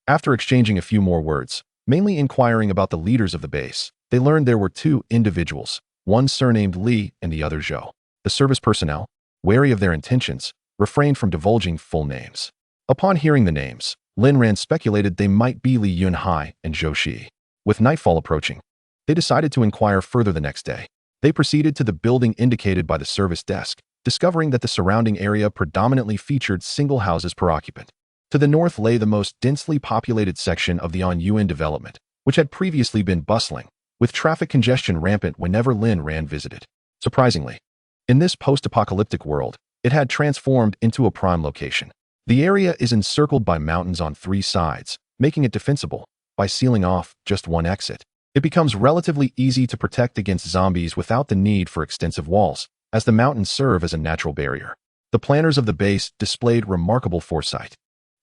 After exchanging a few more words, mainly inquiring about the leaders of the base, they learned there were two individuals, one surnamed Li and the other Zhou. The service personnel, wary of their intentions, refrained from divulging full names. Upon hearing the names, Lin Ran speculated they might be Li Yunhai and Zhou Shi. With nightfall approaching, they decided to inquire further the next day. They proceeded to the building indicated by the service desk, discovering that the surrounding area predominantly featured single houses per occupant. To the north lay the most densely populated section of the Anyuan development, which had previously been bustling, with traffic congestion rampant whenever Lin Ran visited. Surprisingly, in this post-apocalyptic world, it had transformed into a prime location. The area is encircled by mountains on three sides, making it defensible. By sealing off just one exit, it becomes relatively easy to protect against zombies without the need for extensive walls, as the mountains serve as a natural barrier. The planners of the base displayed remarkable foresight.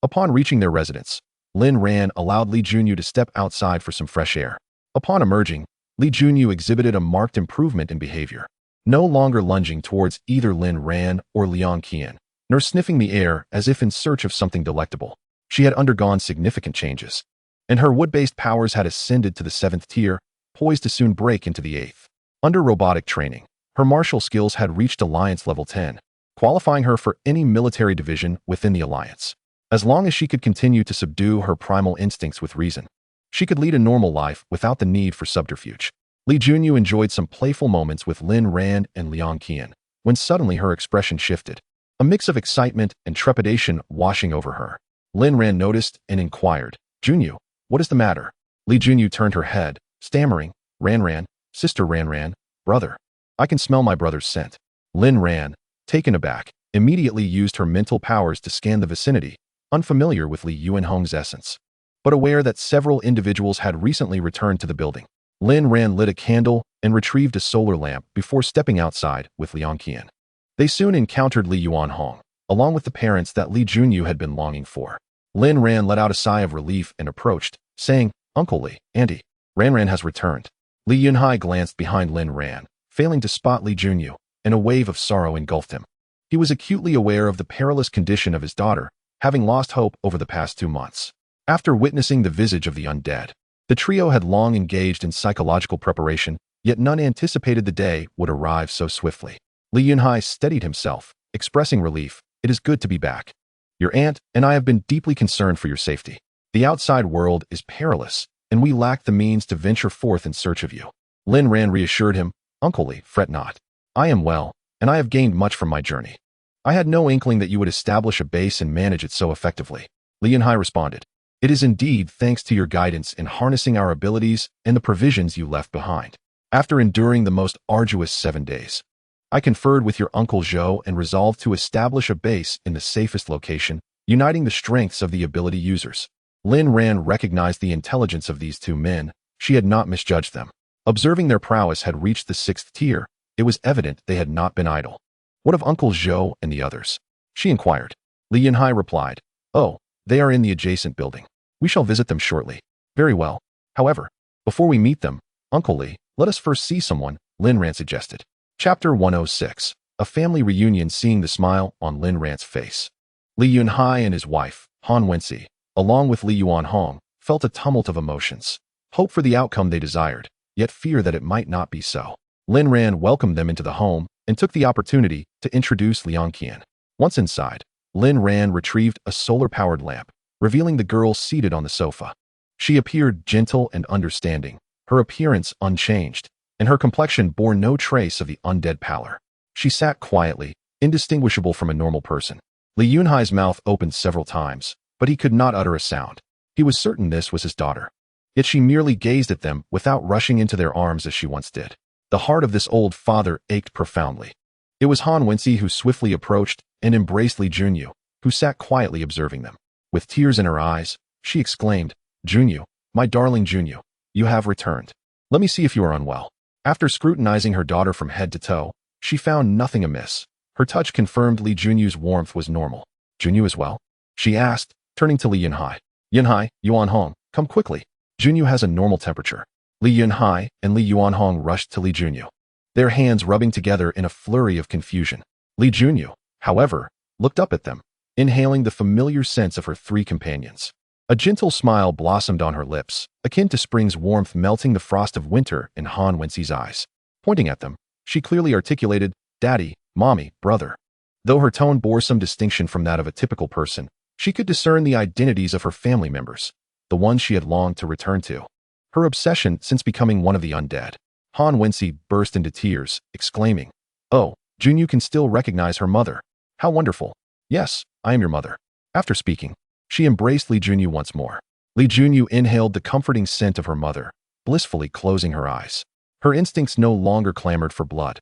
Upon reaching their residence, Lin Ran allowed Li Junyu to step outside for some fresh air. Upon emerging, Li Junyu exhibited a marked improvement in behavior, no longer lunging towards either Lin Ran or Liang Qian, nor sniffing the air as if in search of something delectable. She had undergone significant changes, and her wood-based powers had ascended to the 7th tier, poised to soon break into the 8th. Under robotic training, her martial skills had reached Alliance level 10, qualifying her for any military division within the Alliance. As long as she could continue to subdue her primal instincts with reason, she could lead a normal life without the need for subterfuge. Li Junyu enjoyed some playful moments with Lin Ran and Liang Qian, when suddenly her expression shifted, a mix of excitement and trepidation washing over her. Lin Ran noticed and inquired, "Junyu, what is the matter?" Li Junyu turned her head, stammering, Ran, sister Ran, brother. I can smell my brother's scent." Lin Ran, taken aback, immediately used her mental powers to scan the vicinity, unfamiliar with Li Yuanhong's essence, but aware that several individuals had recently returned to the building. Lin Ran lit a candle and retrieved a solar lamp before stepping outside with Liang Qian. They soon encountered Li Yuanhong, along with the parents that Li Junyu had been longing for. Lin Ran let out a sigh of relief and approached, saying, "Uncle Li, Auntie, Ran has returned." Li Yunhai glanced behind Lin Ran, failing to spot Li Junyu, and a wave of sorrow engulfed him. He was acutely aware of the perilous condition of his daughter, having lost hope over the past 2 months. After witnessing the visage of the undead, the trio had long engaged in psychological preparation, yet none anticipated the day would arrive so swiftly. Li Yunhai steadied himself, expressing relief, "It is good to be back. Your aunt and I have been deeply concerned for your safety. The outside world is perilous, and we lack the means to venture forth in search of you." Lin Ran reassured him, "Uncle Li, fret not. I am well, and I have gained much from my journey. I had no inkling that you would establish a base and manage it so effectively." Li Yunhai responded, "It is indeed thanks to your guidance in harnessing our abilities and the provisions you left behind. After enduring the most arduous 7 days, I conferred with your uncle Zhou and resolved to establish a base in the safest location, uniting the strengths of the ability users." Lin Ran recognized the intelligence of these two men. She had not misjudged them. Observing their prowess had reached the 6th tier, it was evident they had not been idle. "What of Uncle Zhou and the others?" she inquired. Li Yunhai replied, "Oh, they are in the adjacent building. We shall visit them shortly." "Very well. However, before we meet them, Uncle Li, let us first see someone," Lin Ran suggested. Chapter 106. A family reunion. Seeing the smile on Lin Ran's face, Li Yunhai and his wife, Han Wenxi, along with Li Yuanhong, felt a tumult of emotions. Hope for the outcome they desired, yet fear that it might not be so. Lin Ran welcomed them into the home and took the opportunity to introduce Liang Qian. Once inside, Lin Ran retrieved a solar-powered lamp, revealing the girl seated on the sofa. She appeared gentle and understanding, her appearance unchanged, and her complexion bore no trace of the undead pallor. She sat quietly, indistinguishable from a normal person. Li Yunhai's mouth opened several times, but he could not utter a sound. He was certain this was his daughter. Yet she merely gazed at them without rushing into their arms as she once did. The heart of this old father ached profoundly. It was Han Wensi who swiftly approached and embraced Li Junyu, who sat quietly observing them. With tears in her eyes, she exclaimed, "Junyu, my darling Junyu, you have returned. Let me see if you are unwell." After scrutinizing her daughter from head to toe, she found nothing amiss. Her touch confirmed Li Junyu's warmth was normal. "Junyu is well?" she asked, turning to Li Yunhai. "Yunhai, Yuanhong, come quickly. Junyu has a normal temperature." Li Yunhai and Li Yuanhong rushed to Li Junyu, their hands rubbing together in a flurry of confusion. Li Junyu, however, looked up at them, inhaling the familiar scents of her three companions. A gentle smile blossomed on her lips, akin to spring's warmth melting the frost of winter in Han Wensi's eyes. Pointing at them, she clearly articulated, "Daddy, Mommy, brother." Though her tone bore some distinction from that of a typical person, she could discern the identities of her family members, the ones she had longed to return to. Her obsession since becoming one of the undead. Han Wensi burst into tears, exclaiming, "Oh, Junyu can still recognize her mother. How wonderful. Yes, I am your mother." After speaking, she embraced Li Junyu once more. Li Junyu inhaled the comforting scent of her mother, blissfully closing her eyes. Her instincts no longer clamored for blood.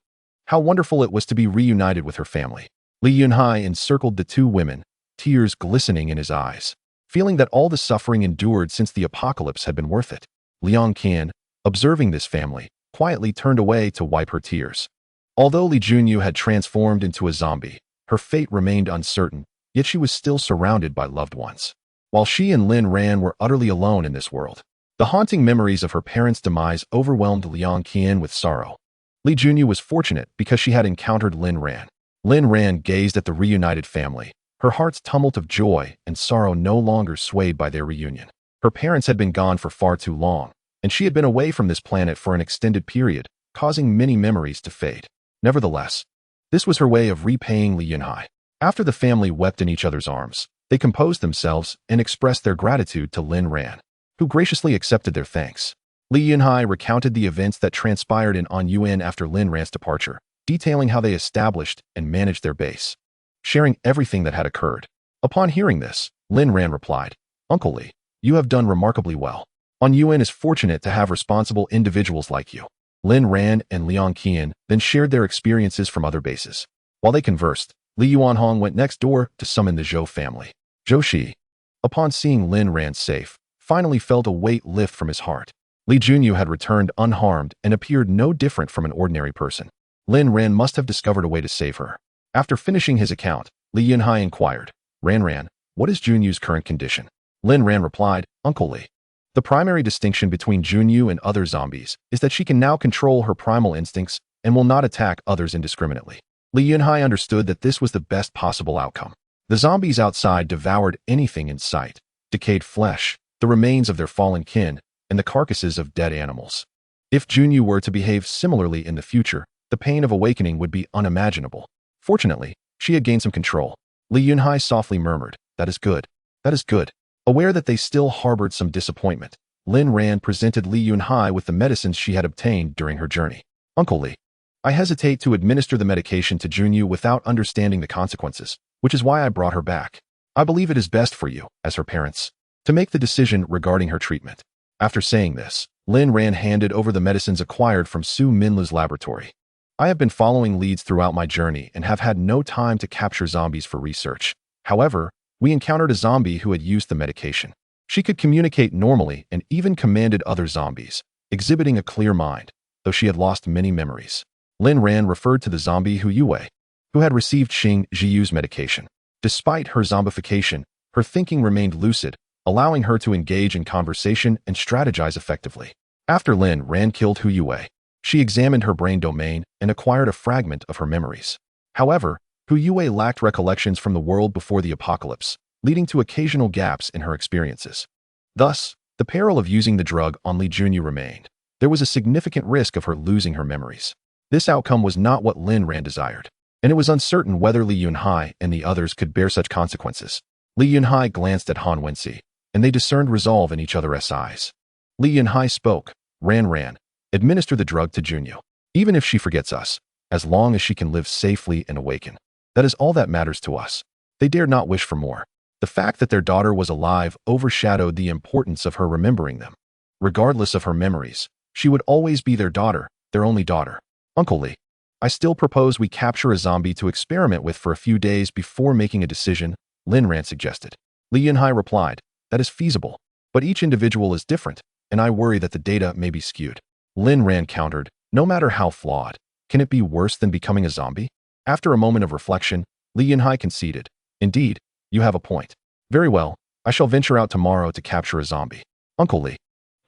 How wonderful it was to be reunited with her family. Li Yunhai encircled the two women, tears glistening in his eyes, feeling that all the suffering endured since the apocalypse had been worth it. Liang Qian, observing this family, quietly turned away to wipe her tears. Although Li Junyu had transformed into a zombie, her fate remained uncertain, yet she was still surrounded by loved ones. While she and Lin Ran were utterly alone in this world, the haunting memories of her parents' demise overwhelmed Liang Qian with sorrow. Li Junyu was fortunate because she had encountered Lin Ran. Lin Ran gazed at the reunited family, her heart's tumult of joy and sorrow no longer swayed by their reunion. Her parents had been gone for far too long, and she had been away from this planet for an extended period, causing many memories to fade. Nevertheless, this was her way of repaying Li Yunhai. After the family wept in each other's arms, they composed themselves and expressed their gratitude to Lin Ran, who graciously accepted their thanks. Li Yunhai recounted the events that transpired in On Yuan after Lin Ran's departure, detailing how they established and managed their base, sharing everything that had occurred. Upon hearing this, Lin Ran replied, "Uncle Li, you have done remarkably well. On Yuan is fortunate to have responsible individuals like you." Lin Ran and Liang Qian then shared their experiences from other bases. While they conversed, Li Yuanhong went next door to summon the Zhou family. Zhou Shi, upon seeing Lin Ran safe, finally felt a weight lift from his heart. Li Junyu had returned unharmed and appeared no different from an ordinary person. Lin Ran must have discovered a way to save her. After finishing his account, Li Yunhai inquired, Ran, what is Junyu's current condition?" Lin Ran replied, "Uncle Li, the primary distinction between Junyu and other zombies is that she can now control her primal instincts and will not attack others indiscriminately." Li Yunhai understood that this was the best possible outcome. The zombies outside devoured anything in sight, decayed flesh, the remains of their fallen kin, and the carcasses of dead animals. If Junyu were to behave similarly in the future, the pain of awakening would be unimaginable. Fortunately, she had gained some control. Li Yunhai softly murmured, "That is good. That is good." Aware that they still harbored some disappointment, Lin Ran presented Li Yunhai with the medicines she had obtained during her journey. "Uncle Li, I hesitate to administer the medication to Junyu without understanding the consequences, which is why I brought her back. I believe it is best for you, as her parents, to make the decision regarding her treatment." After saying this, Lin Ran handed over the medicines acquired from Su Minlu's laboratory. "I have been following leads throughout my journey and have had no time to capture zombies for research. However, we encountered a zombie who had used the medication. She could communicate normally and even commanded other zombies, exhibiting a clear mind, though she had lost many memories." Lin Ran referred to the zombie Hu Yue, who had received Xing Zhiyu's medication. Despite her zombification, her thinking remained lucid, allowing her to engage in conversation and strategize effectively. After Lin Ran killed Hu Yue, she examined her brain domain and acquired a fragment of her memories. However, Hu Yue lacked recollections from the world before the apocalypse, leading to occasional gaps in her experiences. Thus, the peril of using the drug on Li Junyu remained. There was a significant risk of her losing her memories. This outcome was not what Lin Ran desired, and it was uncertain whether Li Yunhai and the others could bear such consequences. Li Yunhai glanced at Han Wensi, and they discerned resolve in each other's eyes. Li Yunhai spoke, Ran, administer the drug to Junyu. Even if she forgets us, as long as she can live safely and awaken. That is all that matters to us." They dared not wish for more. The fact that their daughter was alive overshadowed the importance of her remembering them. Regardless of her memories, she would always be their daughter, their only daughter. Uncle Lee, I still propose we capture a zombie to experiment with for a few days before making a decision, Lin Ran suggested. Li Yunhai replied, that is feasible, but each individual is different, and I worry that the data may be skewed. Lin Ran countered, no matter how flawed, can it be worse than becoming a zombie? After a moment of reflection, Li Yunhai conceded, indeed, you have a point. Very well, I shall venture out tomorrow to capture a zombie. Uncle Lee,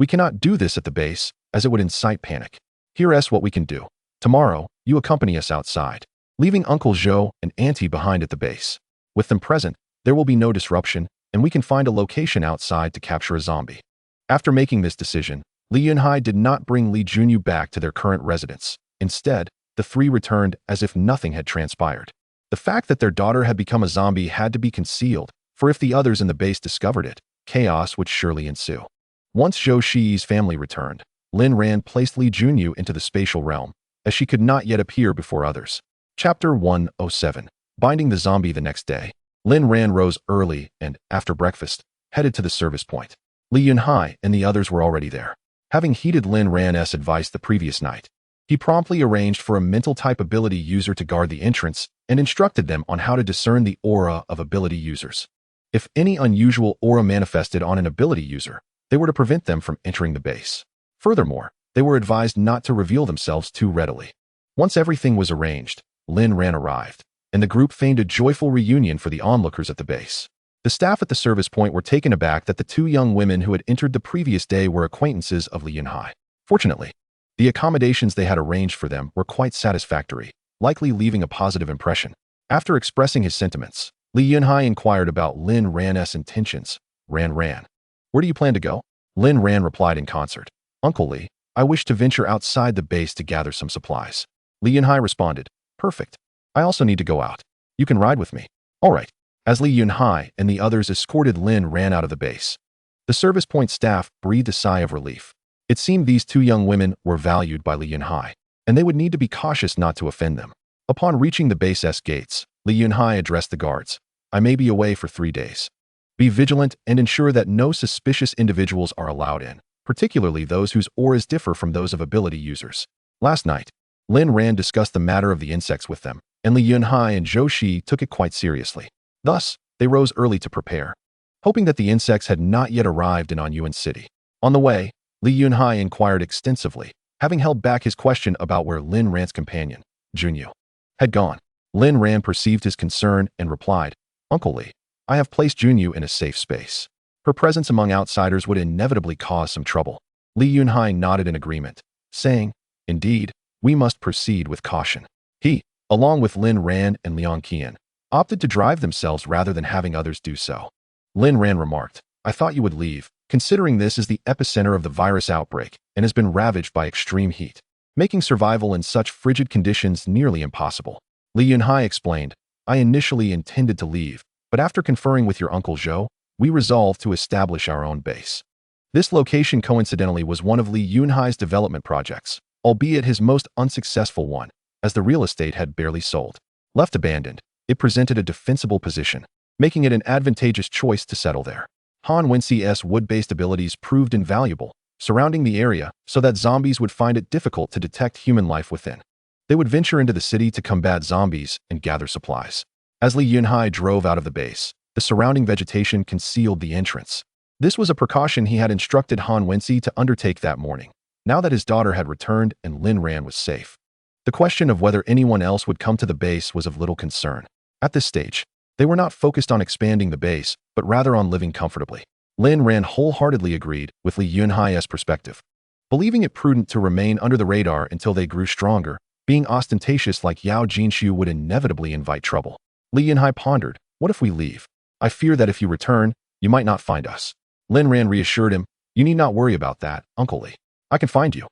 we cannot do this at the base, as it would incite panic. Here's what we can do. Tomorrow, you accompany us outside, leaving Uncle Zhou and Auntie behind at the base. With them present, there will be no disruption, and we can find a location outside to capture a zombie. After making this decision, Li Yunhai did not bring Li Junyu back to their current residence. Instead, the three returned as if nothing had transpired. The fact that their daughter had become a zombie had to be concealed, for if the others in the base discovered it, chaos would surely ensue. Once Zhou Shi's family returned, Lin Ran placed Li Junyu into the spatial realm, as she could not yet appear before others. Chapter 107. Binding the zombie the next day. Lin Ran rose early and, after breakfast, headed to the service point. Li Yunhai and the others were already there. Having heeded Lin Ran's advice the previous night, he promptly arranged for a mental-type ability user to guard the entrance and instructed them on how to discern the aura of ability users. If any unusual aura manifested on an ability user, they were to prevent them from entering the base. Furthermore, they were advised not to reveal themselves too readily. Once everything was arranged, Lin Ran arrived, and the group feigned a joyful reunion for the onlookers at the base. The staff at the service point were taken aback that the two young women who had entered the previous day were acquaintances of Li Yunhai. Fortunately, the accommodations they had arranged for them were quite satisfactory, likely leaving a positive impression. After expressing his sentiments, Li Yunhai inquired about Lin Ran's intentions. Ran, where do you plan to go? Lin Ran replied in concert. Uncle Li, I wish to venture outside the base to gather some supplies. Li Yunhai responded, perfect. I also need to go out. You can ride with me. All right. As Li Yunhai and the others escorted Lin Ran out of the base, the service point staff breathed a sigh of relief. It seemed these two young women were valued by Li Yunhai, and they would need to be cautious not to offend them. Upon reaching the base's gates, Li Yunhai addressed the guards. I may be away for 3 days. Be vigilant and ensure that no suspicious individuals are allowed in, particularly those whose auras differ from those of ability users. Last night, Lin Ran discussed the matter of the insects with them, and Li Yunhai and Zhou Shi took it quite seriously. Thus, they rose early to prepare, hoping that the insects had not yet arrived in Anyuan City. On the way, Li Yunhai inquired extensively, having held back his question about where Lin Ran's companion, Junyu, had gone. Lin Ran perceived his concern and replied, Uncle Li, I have placed Junyu in a safe space. Her presence among outsiders would inevitably cause some trouble. Li Yunhai nodded in agreement, saying, indeed, we must proceed with caution. He, along with Lin Ran and Liang Qian, opted to drive themselves rather than having others do so. Lin Ran remarked, I thought you would leave, considering this is the epicenter of the virus outbreak and has been ravaged by extreme heat, making survival in such frigid conditions nearly impossible. Li Yunhai explained, I initially intended to leave, but after conferring with your Uncle Zhou, we resolved to establish our own base. This location coincidentally was one of Li Yunhai's development projects, albeit his most unsuccessful one, as the real estate had barely sold. Left abandoned, it presented a defensible position, making it an advantageous choice to settle there. Han Wenxi's wood-based abilities proved invaluable, surrounding the area so that zombies would find it difficult to detect human life within. They would venture into the city to combat zombies and gather supplies. As Li Yunhai drove out of the base, the surrounding vegetation concealed the entrance. This was a precaution he had instructed Han Wenxi to undertake that morning, now that his daughter had returned and Lin Ran was safe. The question of whether anyone else would come to the base was of little concern. At this stage, they were not focused on expanding the base, but rather on living comfortably. Lin Ran wholeheartedly agreed with Li Yunhai's perspective. Believing it prudent to remain under the radar until they grew stronger, being ostentatious like Yao Jinshu would inevitably invite trouble. Li Yunhai pondered, what if we leave? I fear that if you return, you might not find us. Lin Ran reassured him, you need not worry about that, Uncle Li. I can find you.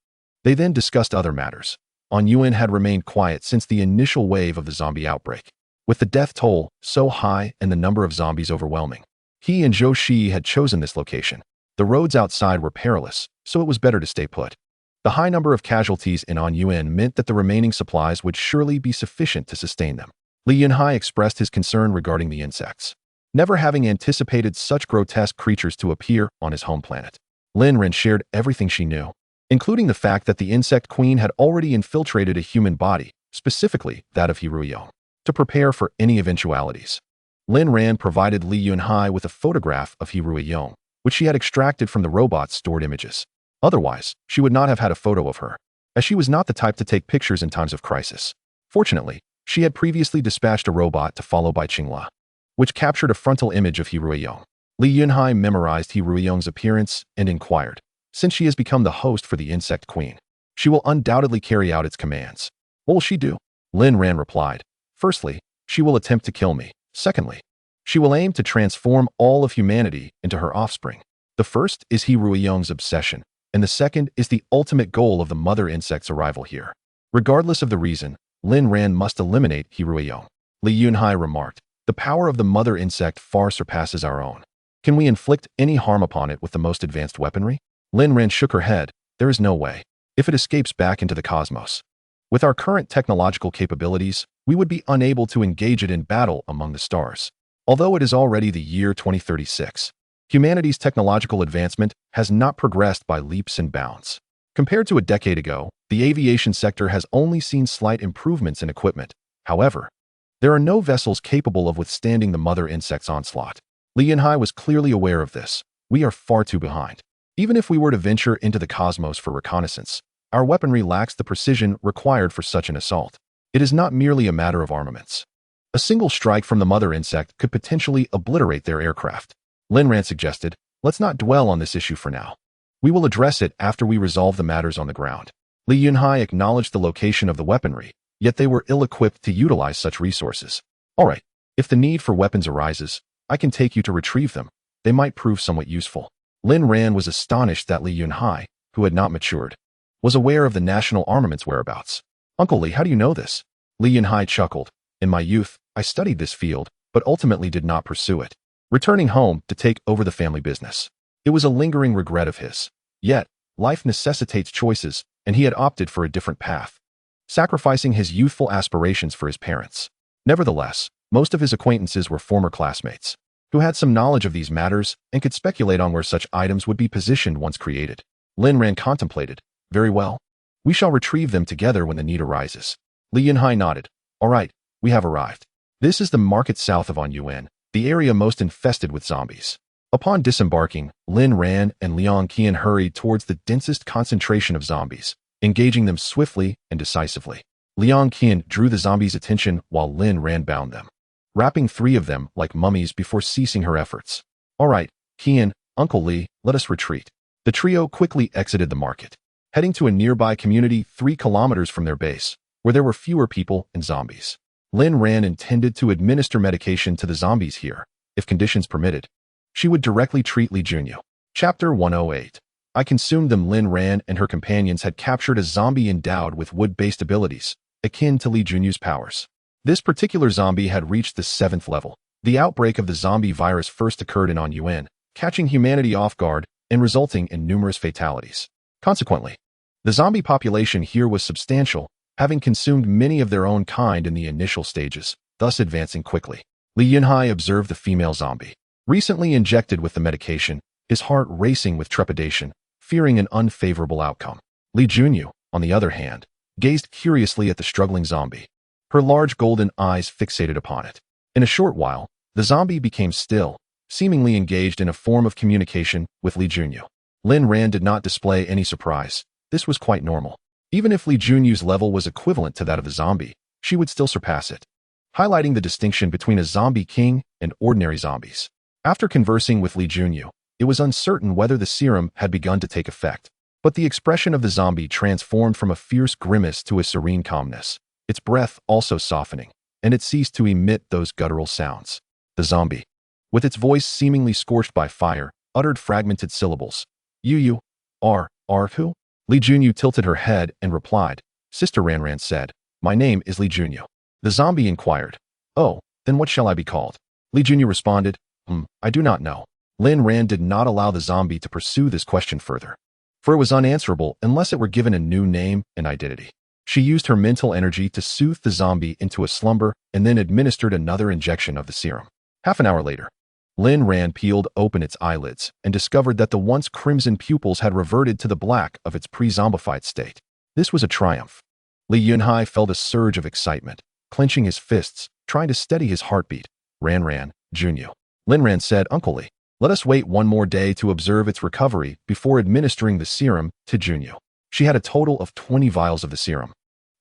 They then discussed other matters. Anyuan had remained quiet since the initial wave of the zombie outbreak. With the death toll so high and the number of zombies overwhelming, he and Zhou Shi had chosen this location. The roads outside were perilous, so it was better to stay put. The high number of casualties in Anyuan meant that the remaining supplies would surely be sufficient to sustain them. Li Yunhai expressed his concern regarding the insects. never having anticipated such grotesque creatures to appear on his home planet. Lin Ran shared everything she knew, including the fact that the insect queen had already infiltrated a human body, specifically that of Heruyo, to prepare for any eventualities. Lin Ran provided Li Yunhai with a photograph of Heruyo, which she had extracted from the robot's stored images. Otherwise, she would not have had a photo of her, as she was not the type to take pictures in times of crisis. Fortunately, she had previously dispatched a robot to follow by Qingla, which captured a frontal image of Heruyo. Li Yunhai memorized Heruyo's appearance and inquired, since she has become the host for the insect queen, she will undoubtedly carry out its commands. What will she do? Lin Ran replied. Firstly, she will attempt to kill me. Secondly, she will aim to transform all of humanity into her offspring. The first is Heruyo's obsession, and the second is the ultimate goal of the mother insect's arrival here. Regardless of the reason, Lin Ran must eliminate Heruyo. Li Yunhai remarked, the power of the mother insect far surpasses our own. Can we inflict any harm upon it with the most advanced weaponry? Lin Ran shook her head. There is no way. If it escapes back into the cosmos, with our current technological capabilities, we would be unable to engage it in battle among the stars. Although it is already the year 2036, humanity's technological advancement has not progressed by leaps and bounds. Compared to a decade ago, the aviation sector has only seen slight improvements in equipment. However, there are no vessels capable of withstanding the mother insect's onslaught. Li Yunhai was clearly aware of this. We are far too behind. Even if we were to venture into the cosmos for reconnaissance, our weaponry lacks the precision required for such an assault. It is not merely a matter of armaments. A single strike from the mother insect could potentially obliterate their aircraft. Lin Ran suggested, let's not dwell on this issue for now. We will address it after we resolve the matters on the ground. Li Yunhai acknowledged the location of the weaponry, yet they were ill-equipped to utilize such resources. All right, if the need for weapons arises, I can take you to retrieve them. They might prove somewhat useful. Lin Ran was astonished that Li Yunhai, who had not matured, was aware of the national armaments whereabouts. Uncle Li, how do you know this? Li Yunhai chuckled. In my youth, I studied this field, but ultimately did not pursue it, returning home to take over the family business. It was a lingering regret of his. Yet, life necessitates choices, and he had opted for a different path, sacrificing his youthful aspirations for his parents. Nevertheless, most of his acquaintances were former classmates, who had some knowledge of these matters and could speculate on where such items would be positioned once created. Lin Ran contemplated. Very well. We shall retrieve them together when the need arises. Li Yunhai nodded. All right, we have arrived. This is the market south of Anyuan, the area most infested with zombies. Upon disembarking, Lin Ran and Liang Qian hurried towards the densest concentration of zombies, engaging them swiftly and decisively. Liang Qian drew the zombies' attention while Lin Ran bound them, wrapping 3 of them like mummies before ceasing her efforts. All right, Qian, Uncle Li, let us retreat. The trio quickly exited the market, heading to a nearby community 3 kilometers from their base, where there were fewer people and zombies. Lin Ran intended to administer medication to the zombies here, if conditions permitted. She would directly treat Li Junyu. Chapter 108. I consumed them. Lin Ran and her companions had captured a zombie endowed with wood-based abilities, akin to Li Junyu's powers. This particular zombie had reached the 7th level. The outbreak of the zombie virus first occurred in Anyuan, catching humanity off guard and resulting in numerous fatalities. Consequently, the zombie population here was substantial, having consumed many of their own kind in the initial stages, thus advancing quickly. Li Yunhai observed the female zombie, recently injected with the medication, his heart racing with trepidation, fearing an unfavorable outcome. Li Junyu, on the other hand, gazed curiously at the struggling zombie, her large golden eyes fixated upon it. In a short while, the zombie became still, seemingly engaged in a form of communication with Li Junyu. Lin Ran did not display any surprise. This was quite normal. Even if Li Junyu's level was equivalent to that of the zombie, she would still surpass it, highlighting the distinction between a zombie king and ordinary zombies. After conversing with Li Junyu, it was uncertain whether the serum had begun to take effect, but the expression of the zombie transformed from a fierce grimace to a serene calmness, its breath also softening, and it ceased to emit those guttural sounds. The zombie, with its voice seemingly scorched by fire, uttered fragmented syllables. You are who? Li Junyu tilted her head and replied. Sister Ran said, my name is Li Junyu. The zombie inquired. Oh, then what shall I be called? Li Junyu responded, I do not know. Lin Ran did not allow the zombie to pursue this question further, for it was unanswerable unless it were given a new name and identity. She used her mental energy to soothe the zombie into a slumber and then administered another injection of the serum. Half an hour later, Lin Ran peeled open its eyelids and discovered that the once crimson pupils had reverted to the black of its pre-zombified state. This was a triumph. Li Yunhai felt a surge of excitement, clenching his fists, trying to steady his heartbeat. Ran, Junyu. Lin Ran said, Uncle Li, let us wait one more day to observe its recovery before administering the serum to Junyu. She had a total of 20 vials of the serum.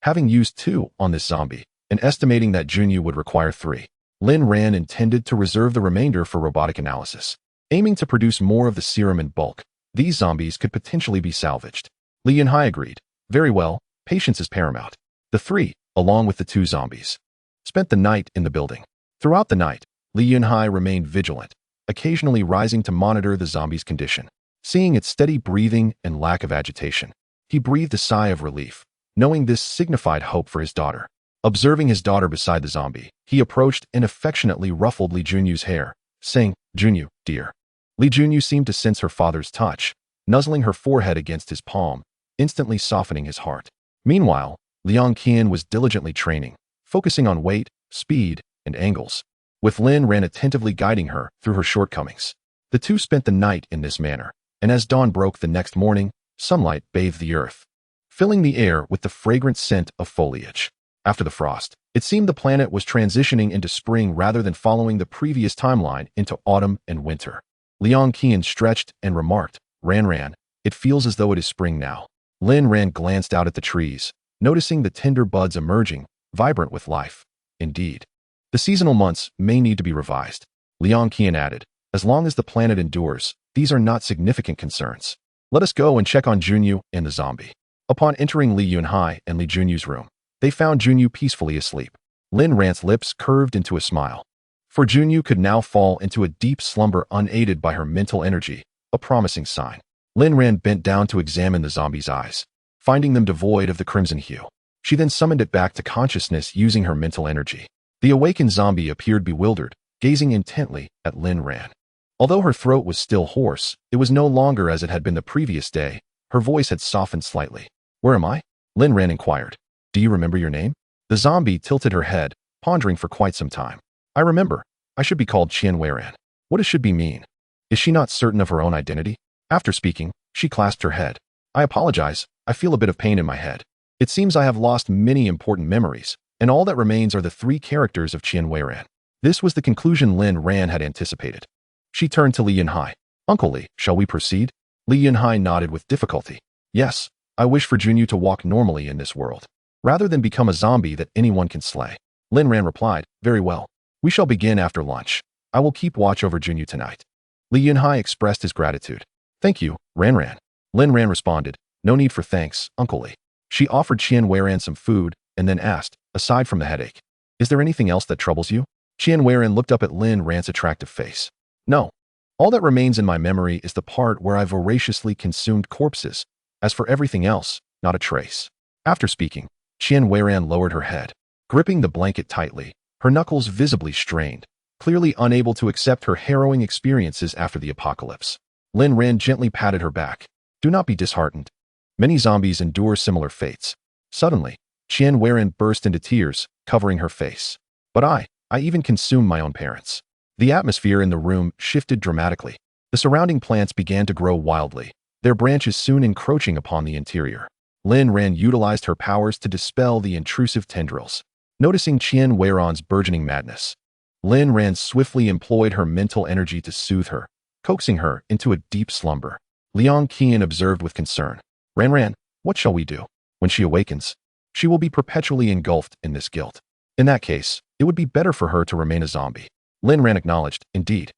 Having used 2 on this zombie, and estimating that Junyu would require 3, Lin Ran intended to reserve the remainder for robotic analysis. Aiming to produce more of the serum in bulk, these zombies could potentially be salvaged. Li Yunhai agreed. Very well, patience is paramount. The 3, along with the 2 zombies, spent the night in the building. Throughout the night, Li Yunhai remained vigilant, occasionally rising to monitor the zombie's condition. Seeing its steady breathing and lack of agitation, he breathed a sigh of relief, knowing this signified hope for his daughter. Observing his daughter beside the zombie, he approached and affectionately ruffled Li Junyu's hair, saying, Junyu, dear. Li Junyu seemed to sense her father's touch, nuzzling her forehead against his palm, instantly softening his heart. Meanwhile, Liang Qian was diligently training, focusing on weight, speed, and angles, with Lin Ran attentively guiding her through her shortcomings. The 2 spent the night in this manner, and as dawn broke the next morning, sunlight bathed the earth, filling the air with the fragrant scent of foliage. After the frost, it seemed the planet was transitioning into spring rather than following the previous timeline into autumn and winter. Liang Qian stretched and remarked, Ran, it feels as though it is spring now. Lin Ran glanced out at the trees, noticing the tender buds emerging, vibrant with life. Indeed, the seasonal months may need to be revised. Liang Qian added, as long as the planet endures, these are not significant concerns. Let us go and check on Junyu and the zombie. Upon entering Li Yunhai and Li Junyu's room, they found Junyu peacefully asleep. Lin Ran's lips curved into a smile. For Junyu could now fall into a deep slumber unaided by her mental energy, a promising sign. Lin Ran bent down to examine the zombie's eyes, finding them devoid of the crimson hue. She then summoned it back to consciousness using her mental energy. The awakened zombie appeared bewildered, gazing intently at Lin Ran. Although her throat was still hoarse, it was no longer as it had been the previous day. Her voice had softened slightly. Where am I? Lin Ran inquired. Do you remember your name? The zombie tilted her head, pondering for quite some time. I remember. I should be called Qian Weiran. What does should be mean? Is she not certain of her own identity? After speaking, she clasped her head. I apologize. I feel a bit of pain in my head. It seems I have lost many important memories, and all that remains are the 3 characters of Qian Weiran. This was the conclusion Lin Ran had anticipated. She turned to Li Yunhai. Uncle Li, shall we proceed? Li Yunhai nodded with difficulty. Yes, I wish for Junyu to walk normally in this world, rather than become a zombie that anyone can slay. Lin Ran replied, very well. We shall begin after lunch. I will keep watch over Junyu tonight. Li Yunhai expressed his gratitude. Thank you, Ran. Lin Ran responded, no need for thanks, Uncle Li. She offered Qian Weiran some food and then asked, aside from the headache, is there anything else that troubles you? Qian Weiran looked up at Lin Ran's attractive face. No. All that remains in my memory is the part where I voraciously consumed corpses. As for everything else, not a trace. After speaking, Qian Weiran lowered her head, gripping the blanket tightly, her knuckles visibly strained, clearly unable to accept her harrowing experiences after the apocalypse. Lin Ran gently patted her back. Do not be disheartened. Many zombies endure similar fates. Suddenly, Qian Weiran burst into tears, covering her face. But I even consumed my own parents. The atmosphere in the room shifted dramatically. The surrounding plants began to grow wildly, their branches soon encroaching upon the interior. Lin Ran utilized her powers to dispel the intrusive tendrils. Noticing Qian Weiran's burgeoning madness, Lin Ran swiftly employed her mental energy to soothe her, coaxing her into a deep slumber. Liang Qian observed with concern. Ran, what shall we do? When she awakens, she will be perpetually engulfed in this guilt. In that case, it would be better for her to remain a zombie. Lin Ran acknowledged, indeed.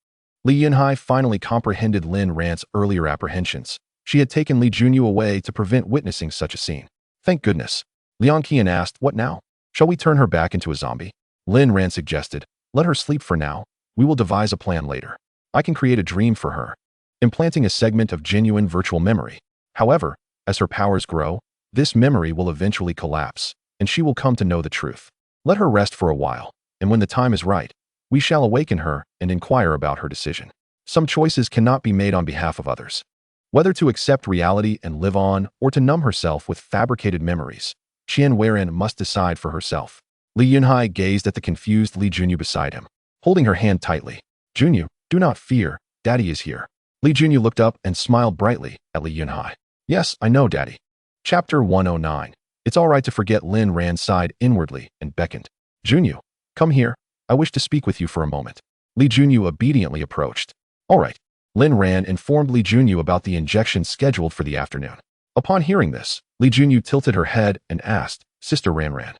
Li Yunhai finally comprehended Lin Ran's earlier apprehensions. She had taken Li Junyu away to prevent witnessing such a scene. Thank goodness. Liang Qian asked, what now? Shall we turn her back into a zombie? Lin Ran suggested, let her sleep for now. We will devise a plan later. I can create a dream for her, implanting a segment of genuine virtual memory. However, as her powers grow, this memory will eventually collapse, and she will come to know the truth. Let her rest for a while, and when the time is right, we shall awaken her and inquire about her decision. Some choices cannot be made on behalf of others. Whether to accept reality and live on, or to numb herself with fabricated memories, Qian Weiran must decide for herself. Li Yunhai gazed at the confused Li Junyu beside him, holding her hand tightly. Junyu, Do not fear, Daddy is here. Li Junyu looked up and smiled brightly at Li Yunhai. Yes, I know, Daddy. Chapter 109. It's all right to forget. Lin Ran sighed inwardly and beckoned. Junyu, come here. I wish to speak with you for a moment. Li Junyu obediently approached. All right. Lin Ran informed Li Junyu about the injection scheduled for the afternoon. Upon hearing this, Li Junyu tilted her head and asked, Sister Ran Ran,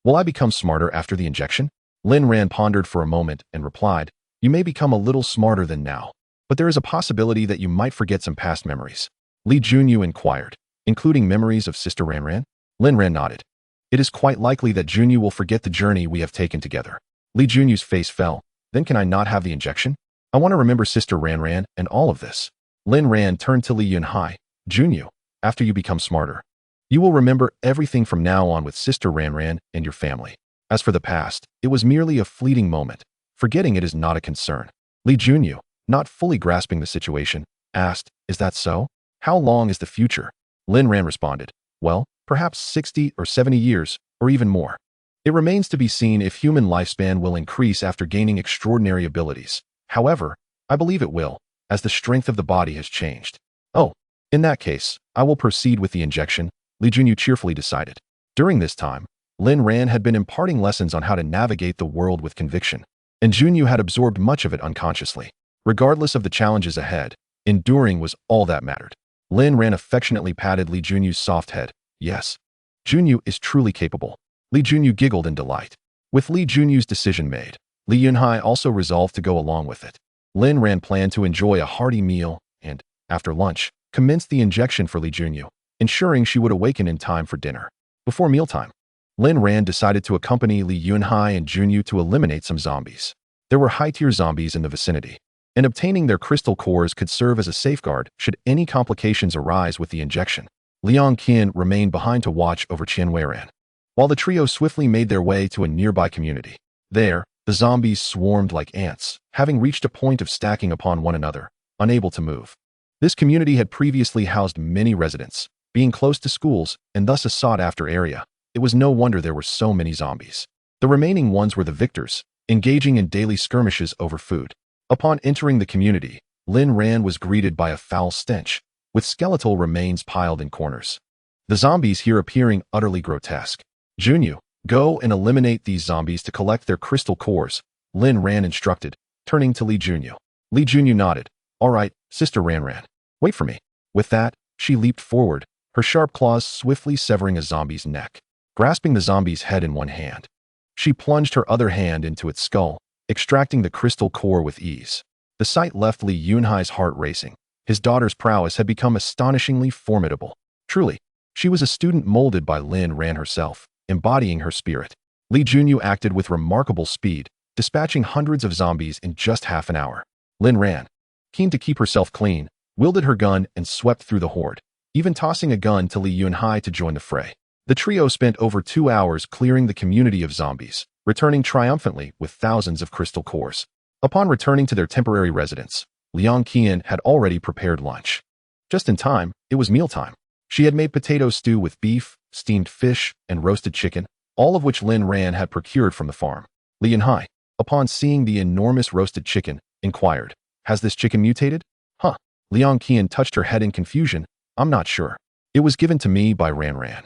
will I become smarter after the injection? Lin Ran pondered for a moment and replied, you may become a little smarter than now, but there is a possibility that you might forget some past memories. Li Junyu inquired, including memories of Sister Ran Ran? Lin Ran nodded. It is quite likely that Junyu will forget the journey we have taken together. Li Junyu's face fell. Then can I not have the injection? I want to remember Sister Ran Ran and all of this. Lin Ran turned to Li Yunhai. Junyu, after you become smarter, you will remember everything from now on with Sister Ran Ran and your family. As for the past, it was merely a fleeting moment. Forgetting it is not a concern. Li Junyu, not fully grasping the situation, asked, is that so? How long is the future? Lin Ran responded, well, perhaps 60 or 70 years, or even more. It remains to be seen if human lifespan will increase after gaining extraordinary abilities. However, I believe it will, as the strength of the body has changed. Oh, in that case, I will proceed with the injection, Li Junyu cheerfully decided. During this time, Lin Ran had been imparting lessons on how to navigate the world with conviction, and Junyu had absorbed much of it unconsciously. Regardless of the challenges ahead, enduring was all that mattered. Lin Ran affectionately patted Li Junyu's soft head. Yes, Junyu is truly capable. Li Junyu giggled in delight. With Li Junyu's decision made, Li Yunhai also resolved to go along with it. Lin Ran planned to enjoy a hearty meal and, after lunch, commenced the injection for Li Junyu, ensuring she would awaken in time for dinner. Before mealtime, Lin Ran decided to accompany Li Yunhai and Junyu to eliminate some zombies. There were high-tier zombies in the vicinity, and obtaining their crystal cores could serve as a safeguard should any complications arise with the injection. Liang Qian remained behind to watch over Qian Weiran, while the trio swiftly made their way to a nearby community. There, the zombies swarmed like ants, having reached a point of stacking upon one another, unable to move. This community had previously housed many residents, being close to schools and thus a sought-after area. It was no wonder there were so many zombies. The remaining ones were the victors, engaging in daily skirmishes over food. Upon entering the community, Lin Ran was greeted by a foul stench, with skeletal remains piled in corners. The zombies here appearing utterly grotesque. Junyu, go and eliminate these zombies to collect their crystal cores, Lin Ran instructed, turning to Li Junyu. Li Junyu nodded. All right, Sister Ran Ran. Wait for me. With that, she leaped forward, her sharp claws swiftly severing a zombie's neck. Grasping the zombie's head in one hand, she plunged her other hand into its skull, extracting the crystal core with ease. The sight left Li Yunhai's heart racing. His daughter's prowess had become astonishingly formidable. Truly, she was a student molded by Lin Ran herself, embodying her spirit. Li Junyu acted with remarkable speed, dispatching hundreds of zombies in just half an hour. Lin Ran, keen to keep herself clean, wielded her gun and swept through the horde, even tossing a gun to Li Yunhai to join the fray. The trio spent over 2 hours clearing the community of zombies, returning triumphantly with thousands of crystal cores. Upon returning to their temporary residence, Liang Qian had already prepared lunch. Just in time, it was mealtime. She had made potato stew with beef, steamed fish, and roasted chicken, all of which Lin Ran had procured from the farm. Li Yunhai, upon seeing the enormous roasted chicken, inquired, has this chicken mutated? Huh. Liang Qian touched her head in confusion. I'm not sure. It was given to me by Ran Ran.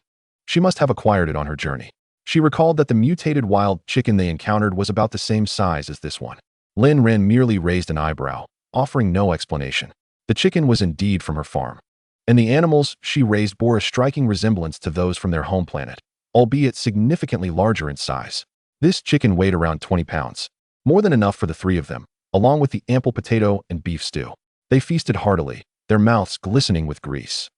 She must have acquired it on her journey. She recalled that the mutated wild chicken they encountered was about the same size as this one. Lin Ran merely raised an eyebrow, offering no explanation. The chicken was indeed from her farm, and the animals she raised bore a striking resemblance to those from their home planet, albeit significantly larger in size. This chicken weighed around 20 pounds, more than enough for the 3 of them, along with the ample potato and beef stew. They feasted heartily, their mouths glistening with grease.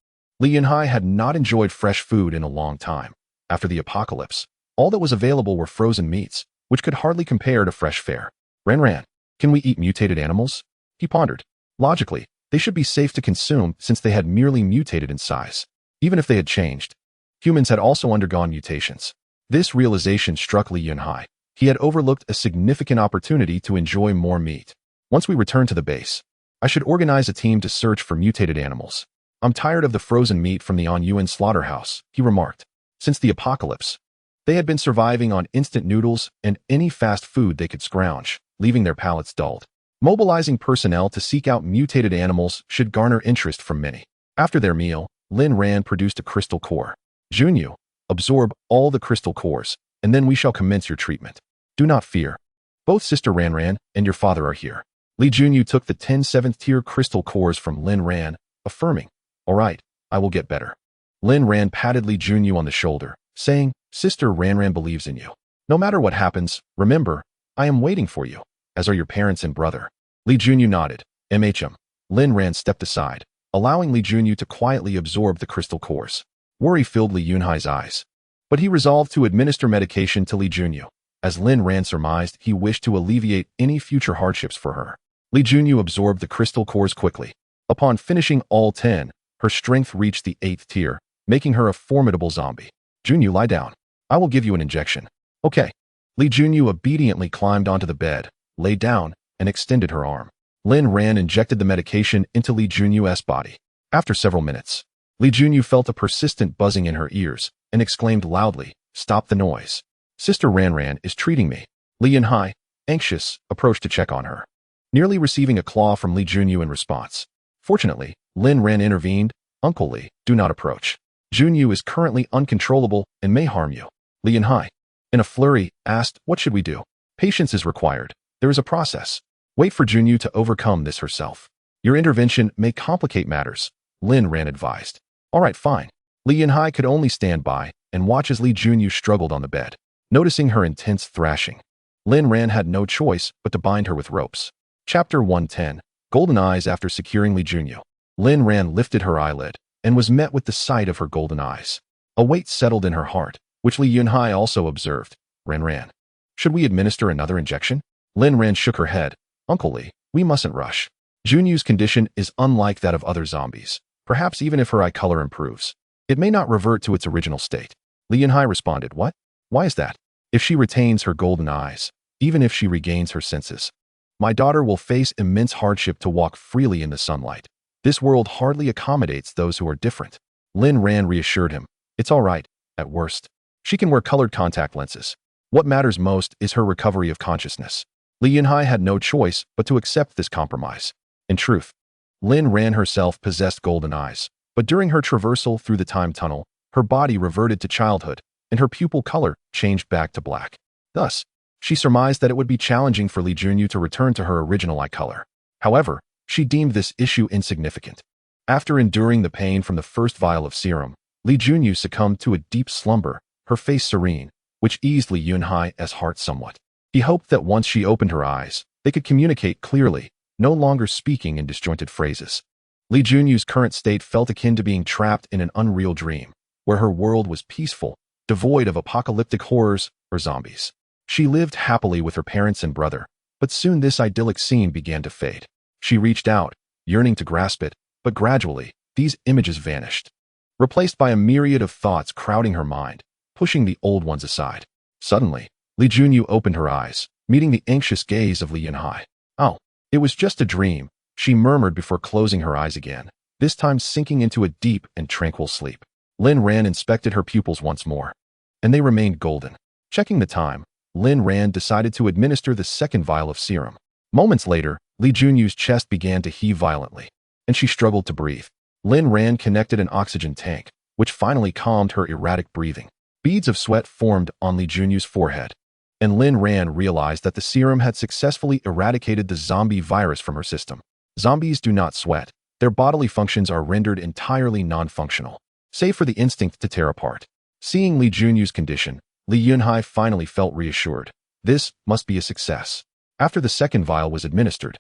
Li Yunhai had not enjoyed fresh food in a long time. After the apocalypse, all that was available were frozen meats, which could hardly compare to fresh fare. Ran Ran, can we eat mutated animals? He pondered. Logically, they should be safe to consume since they had merely mutated in size. Even if they had changed, humans had also undergone mutations. This realization struck Li Yunhai. He had overlooked a significant opportunity to enjoy more meat. Once we return to the base, I should organize a team to search for mutated animals. I'm tired of the frozen meat from the Anyuan slaughterhouse, he remarked. Since the apocalypse, they had been surviving on instant noodles and any fast food they could scrounge, leaving their palates dulled. Mobilizing personnel to seek out mutated animals should garner interest from many. After their meal, Lin Ran produced a crystal core. Junyu, absorb all the crystal cores, and then we shall commence your treatment. Do not fear. Both Sister Ran Ran and your father are here. Li Junyu took the 10 7th-tier crystal cores from Lin Ran, affirming, "All right, I will get better." Lin Ran patted Li Junyu on the shoulder, saying, "Sister Ran Ran believes in you. No matter what happens, remember, I am waiting for you, as are your parents and brother." Li Junyu nodded. Lin Ran stepped aside, allowing Li Junyu to quietly absorb the crystal cores. Worry filled Li Yunhai's eyes. But he resolved to administer medication to Li Junyu. As Lin Ran surmised, he wished to alleviate any future hardships for her. Li Junyu absorbed the crystal cores quickly. Upon finishing all 10, her strength reached the 8th tier, making her a formidable zombie. "Junyu, lie down. I will give you an injection." "Okay." Li Junyu obediently climbed onto the bed, lay down, and extended her arm. Lin Ran injected the medication into Li Junyu's body. After several minutes, Li Junyu felt a persistent buzzing in her ears and exclaimed loudly, "Stop the noise. Sister Ran Ran is treating me." Li Yunhai, anxious, approached to check on her, nearly receiving a claw from Li Junyu in response. Fortunately, Lin Ran intervened. "Uncle Li, do not approach. Junyu is currently uncontrollable and may harm you." Li Yunhai, in a flurry, asked, "What should we do?" "Patience is required. There is a process. Wait for Junyu to overcome this herself. Your intervention may complicate matters," Lin Ran advised. "All right, fine." Li Yunhai could only stand by and watch as Li Junyu struggled on the bed. Noticing her intense thrashing, Lin Ran had no choice but to bind her with ropes. Chapter 110, Golden Eyes. After securing Li Junyu, Lin Ran lifted her eyelid and was met with the sight of her golden eyes. A weight settled in her heart, which Li Yunhai also observed. "Ran Ran, should we administer another injection?" Lin Ran shook her head. "Uncle Li, we mustn't rush. Junyu's condition is unlike that of other zombies. Perhaps even if her eye color improves, it may not revert to its original state." Li Yunhai responded, "What? Why is that?" "If she retains her golden eyes, even if she regains her senses, my daughter will face immense hardship to walk freely in the sunlight. This world hardly accommodates those who are different." Lin Ran reassured him. "It's all right, at worst. She can wear colored contact lenses. What matters most is her recovery of consciousness." Li Yunhai had no choice but to accept this compromise. In truth, Lin Ran herself possessed golden eyes, but during her traversal through the time tunnel, her body reverted to childhood, and her pupil color changed back to black. Thus, she surmised that it would be challenging for Li Junyu to return to her original eye color. However, she deemed this issue insignificant. After enduring the pain from the first vial of serum, Li Junyu succumbed to a deep slumber, her face serene, which eased Li Yunhai's heart somewhat. He hoped that once she opened her eyes, they could communicate clearly, no longer speaking in disjointed phrases. Li Junyu's current state felt akin to being trapped in an unreal dream, where her world was peaceful, devoid of apocalyptic horrors or zombies. She lived happily with her parents and brother, but soon this idyllic scene began to fade. She reached out, yearning to grasp it, but gradually, these images vanished, replaced by a myriad of thoughts crowding her mind, pushing the old ones aside. Suddenly, Li Junyu opened her eyes, meeting the anxious gaze of Li Yunhai. "Oh, it was just a dream," she murmured before closing her eyes again, this time sinking into a deep and tranquil sleep. Lin Ran inspected her pupils once more, and they remained golden. Checking the time, Lin Ran decided to administer the second vial of serum. Moments later, Li Junyu's chest began to heave violently, and she struggled to breathe. Lin Ran connected an oxygen tank, which finally calmed her erratic breathing. Beads of sweat formed on Li Junyu's forehead, and Lin Ran realized that the serum had successfully eradicated the zombie virus from her system. Zombies do not sweat. Their bodily functions are rendered entirely non-functional, save for the instinct to tear apart. Seeing Li Junyu's condition, Li Yunhai finally felt reassured. This must be a success. After the second vial was administered,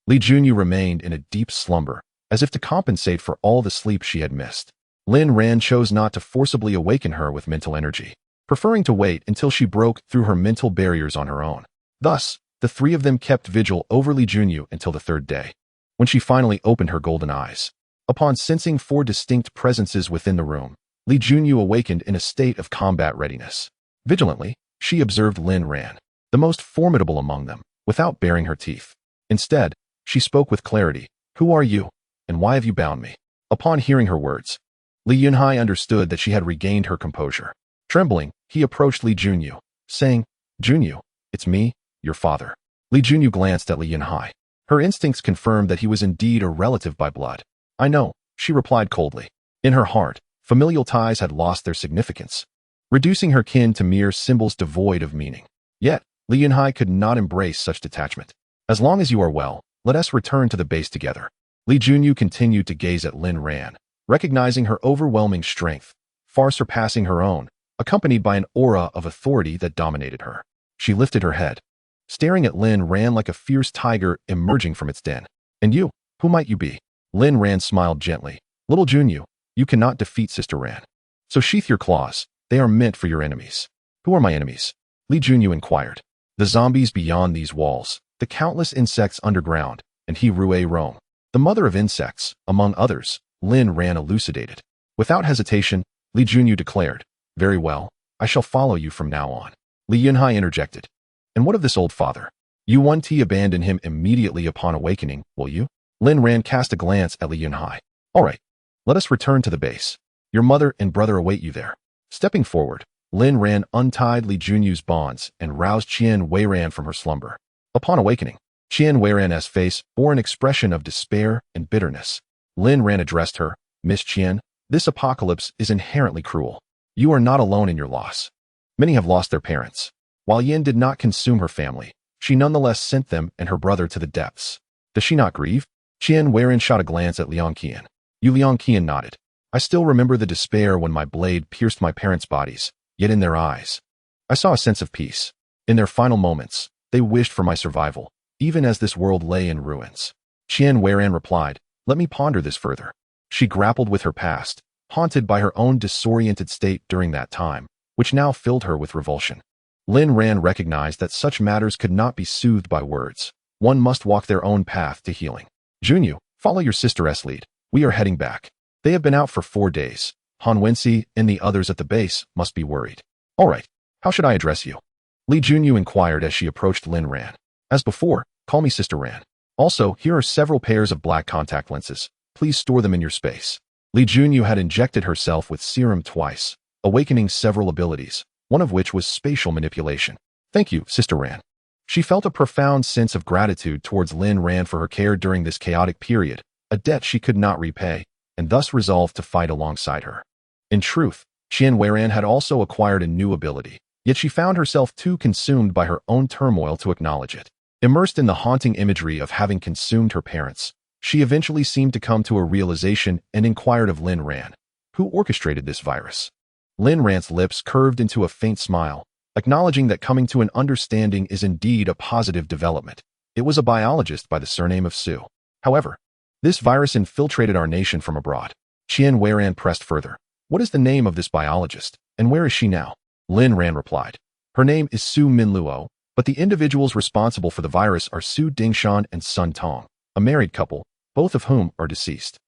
Li Junyu remained in a deep slumber, as if to compensate for all the sleep she had missed. Lin Ran chose not to forcibly awaken her with mental energy, preferring to wait until she broke through her mental barriers on her own. Thus, the three of them kept vigil over Li Junyu until the third day, when she finally opened her golden eyes. Upon sensing 4 distinct presences within the room, Li Junyu awakened in a state of combat readiness. Vigilantly, she observed Lin Ran, the most formidable among them, without baring her teeth. Instead, she spoke with clarity. "Who are you, and why have you bound me?" Upon hearing her words, Li Yunhai understood that she had regained her composure. Trembling, he approached Li Junyu, saying, "Junyu, it's me, your father." Li Junyu glanced at Li Yunhai. Her instincts confirmed that he was indeed a relative by blood. I know, she replied coldly. In her heart, familial ties had lost their significance, reducing her kin to mere symbols devoid of meaning. Yet, Li Yunhai could not embrace such detachment. As long as you are well, let us return to the base together. Li Junyu continued to gaze at Lin Ran, recognizing her overwhelming strength, far surpassing her own, accompanied by an aura of authority that dominated her. She lifted her head, staring at Lin Ran like a fierce tiger emerging from its den. And you, who might you be? Lin Ran smiled gently. Little Junyu, you cannot defeat Sister Ran. So sheath your claws, they are meant for your enemies. Who are my enemies? Li Junyu inquired. The zombies beyond these walls, the countless insects underground, and He-Rue Rome, the mother of insects, among others, Lin Ran elucidated. Without hesitation, Li Junyu declared, Very well, I shall follow you from now on. Li Yunhai interjected. And what of this old father? You won't abandon him immediately upon awakening, will you? Lin Ran cast a glance at Li Yunhai. All right, let us return to the base. Your mother and brother await you there. Stepping forward, Lin Ran untied Li Junyu's bonds and roused Qian Weiran from her slumber. Upon awakening, Qian Weiran's face bore an expression of despair and bitterness. Lin Ran addressed her, Miss Qian, this apocalypse is inherently cruel. You are not alone in your loss. Many have lost their parents. While Yin did not consume her family, she nonetheless sent them and her brother to the depths. Does she not grieve? Qian Weiran shot a glance at Liang Qian. Liang Qian nodded. I still remember the despair when my blade pierced my parents' bodies, yet in their eyes, I saw a sense of peace. In their final moments, they wished for my survival, even as this world lay in ruins. Qian Weiran replied, Let me ponder this further. She grappled with her past, haunted by her own disoriented state during that time, which now filled her with revulsion. Lin Ran recognized that such matters could not be soothed by words. One must walk their own path to healing. Junyu, follow your sister's lead. We are heading back. They have been out for 4 days. Han Wenxi and the others at the base must be worried. All right, how should I address you? Li Junyu inquired as she approached Lin Ran. As before, call me Sister Ran. Also, here are several pairs of black contact lenses. Please store them in your space. Li Junyu had injected herself with serum twice, awakening several abilities, one of which was spatial manipulation. Thank you, Sister Ran. She felt a profound sense of gratitude towards Lin Ran for her care during this chaotic period, a debt she could not repay, and thus resolved to fight alongside her. In truth, Qian Weiran had also acquired a new ability, yet she found herself too consumed by her own turmoil to acknowledge it. Immersed in the haunting imagery of having consumed her parents, she eventually seemed to come to a realization and inquired of Lin Ran, who orchestrated this virus. Lin Ran's lips curved into a faint smile, acknowledging that coming to an understanding is indeed a positive development. It was a biologist by the surname of Su. However, this virus infiltrated our nation from abroad. Qian Weiran pressed further. What is the name of this biologist, and where is she now? Lin Ran replied. Her name is Su Minluo, but the individuals responsible for the virus are Su Dingshan and Sun Tong, a married couple, both of whom are deceased.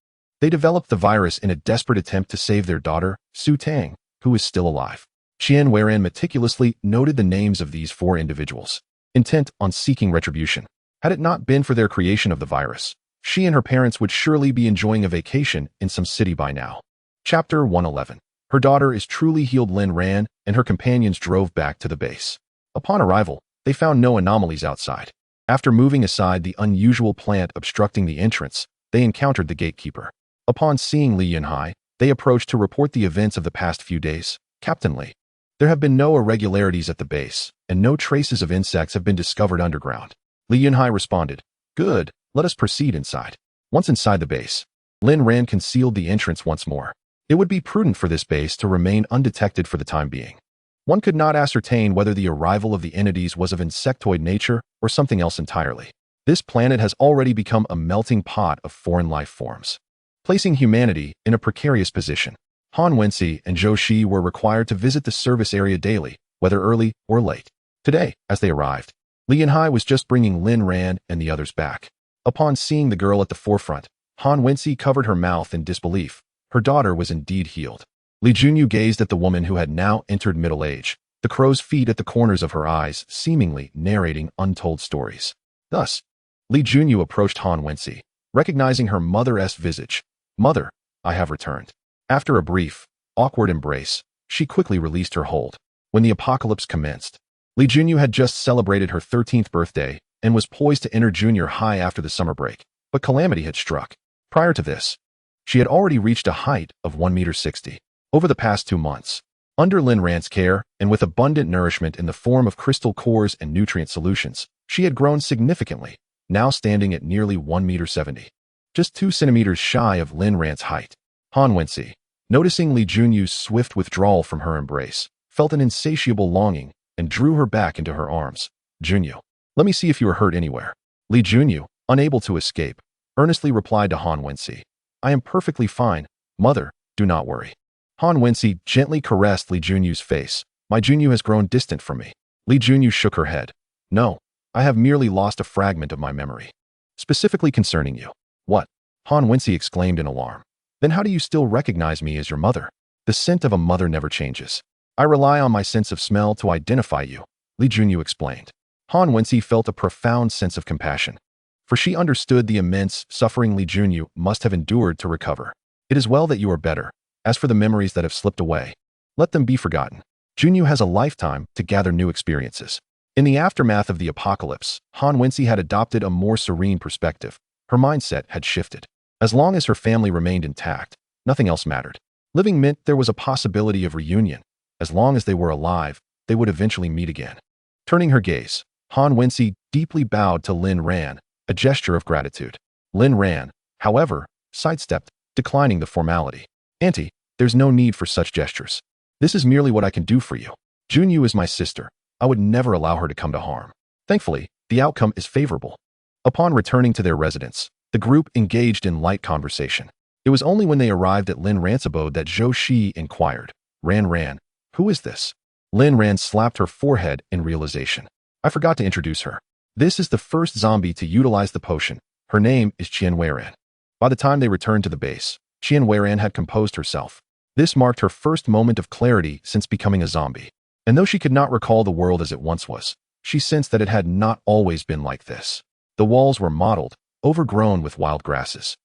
They developed the virus in a desperate attempt to save their daughter, Su Tang, who is still alive. Qian Weiran meticulously noted the names of these 4 individuals, intent on seeking retribution. Had it not been for their creation of the virus, she and her parents would surely be enjoying a vacation in some city by now. Chapter 111. Her daughter is truly healed. Lin Ran and her companions drove back to the base. Upon arrival, they found no anomalies outside. After moving aside the unusual plant obstructing the entrance, they encountered the gatekeeper. Upon seeing Li Yunhai, they approached to report the events of the past few days. Captain Li, there have been no irregularities at the base, and no traces of insects have been discovered underground. Li Yunhai responded, Good, let us proceed inside. Once inside the base, Lin Ran concealed the entrance once more. It would be prudent for this base to remain undetected for the time being. One could not ascertain whether the arrival of the entities was of insectoid nature or something else entirely. This planet has already become a melting pot of foreign life forms, placing humanity in a precarious position. Han Wenxi and Zhou Shi were required to visit the service area daily, whether early or late. Today, as they arrived, Li Yunhai was just bringing Lin Ran and the others back. Upon seeing the girl at the forefront, Han Wenxi covered her mouth in disbelief. Her daughter was indeed healed. Li Junyu gazed at the woman who had now entered middle age, the crow's feet at the corners of her eyes seemingly narrating untold stories. Thus, Li Junyu approached Han Wenxi, recognizing her mother's visage. Mother, I have returned. After a brief, awkward embrace, she quickly released her hold. When the apocalypse commenced, Li Junyu had just celebrated her 13th birthday, and was poised to enter junior high after the summer break, but calamity had struck. Prior to this, she had already reached a height of 1.60 meters. Over the past 2 months, under Lin Ran's care and with abundant nourishment in the form of crystal cores and nutrient solutions, she had grown significantly, now standing at nearly 1.70 meters. Just 2 centimeters shy of Lin Ran's height. Han Wensi, noticing Li Junyu's swift withdrawal from her embrace, felt an insatiable longing and drew her back into her arms. Junyu, let me see if you are hurt anywhere. Li Junyu, unable to escape, earnestly replied to Han Wensi. I am perfectly fine, mother, do not worry. Han Wensi gently caressed Li Junyu's face. My Junyu has grown distant from me. Li Junyu shook her head. No, I have merely lost a fragment of my memory. Specifically concerning you. What? Han Wensi exclaimed in alarm. Then how do you still recognize me as your mother? The scent of a mother never changes. I rely on my sense of smell to identify you, Li Junyu explained. Han Wensi felt a profound sense of compassion, for she understood the immense suffering Li Junyu must have endured to recover. It is well that you are better. As for the memories that have slipped away, let them be forgotten. Junyu has a lifetime to gather new experiences. In the aftermath of the apocalypse, Han Wensi had adopted a more serene perspective. Her mindset had shifted. As long as her family remained intact, nothing else mattered. Living meant there was a possibility of reunion. As long as they were alive, they would eventually meet again. Turning her gaze, Han Wensi deeply bowed to Lin Ran, a gesture of gratitude. Lin Ran, however, sidestepped, declining the formality. Auntie, there's no need for such gestures. This is merely what I can do for you. Junyu is my sister. I would never allow her to come to harm. Thankfully, the outcome is favorable. Upon returning to their residence, the group engaged in light conversation. It was only when they arrived at Lin Ran's abode that Zhou Shi inquired, Ran, who is this? Lin Ran slapped her forehead in realization. I forgot to introduce her. This is the first zombie to utilize the potion. Her name is Qian Weiran. By the time they returned to the base, Qian Weiran had composed herself. This marked her first moment of clarity since becoming a zombie. And though she could not recall the world as it once was, she sensed that it had not always been like this. The walls were mottled, overgrown with wild grasses,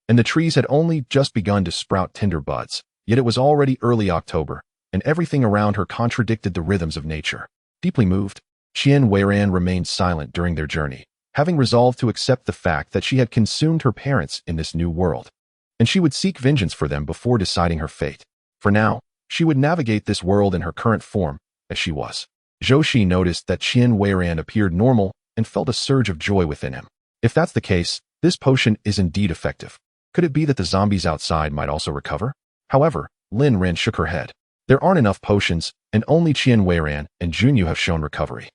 and the trees had only just begun to sprout tender buds, yet it was already early October, and everything around her contradicted the rhythms of nature. Deeply moved, Qian Weiran remained silent during their journey, having resolved to accept the fact that she had consumed her parents in this new world, and she would seek vengeance for them before deciding her fate. For now, she would navigate this world in her current form, as she was. Zhou Shi noticed that Qian Weiran appeared normal and felt a surge of joy within him. If that's the case, this potion is indeed effective. Could it be that the zombies outside might also recover? However, Lin Ran shook her head. There aren't enough potions, and only Qian Weiran and Junyu have shown recovery.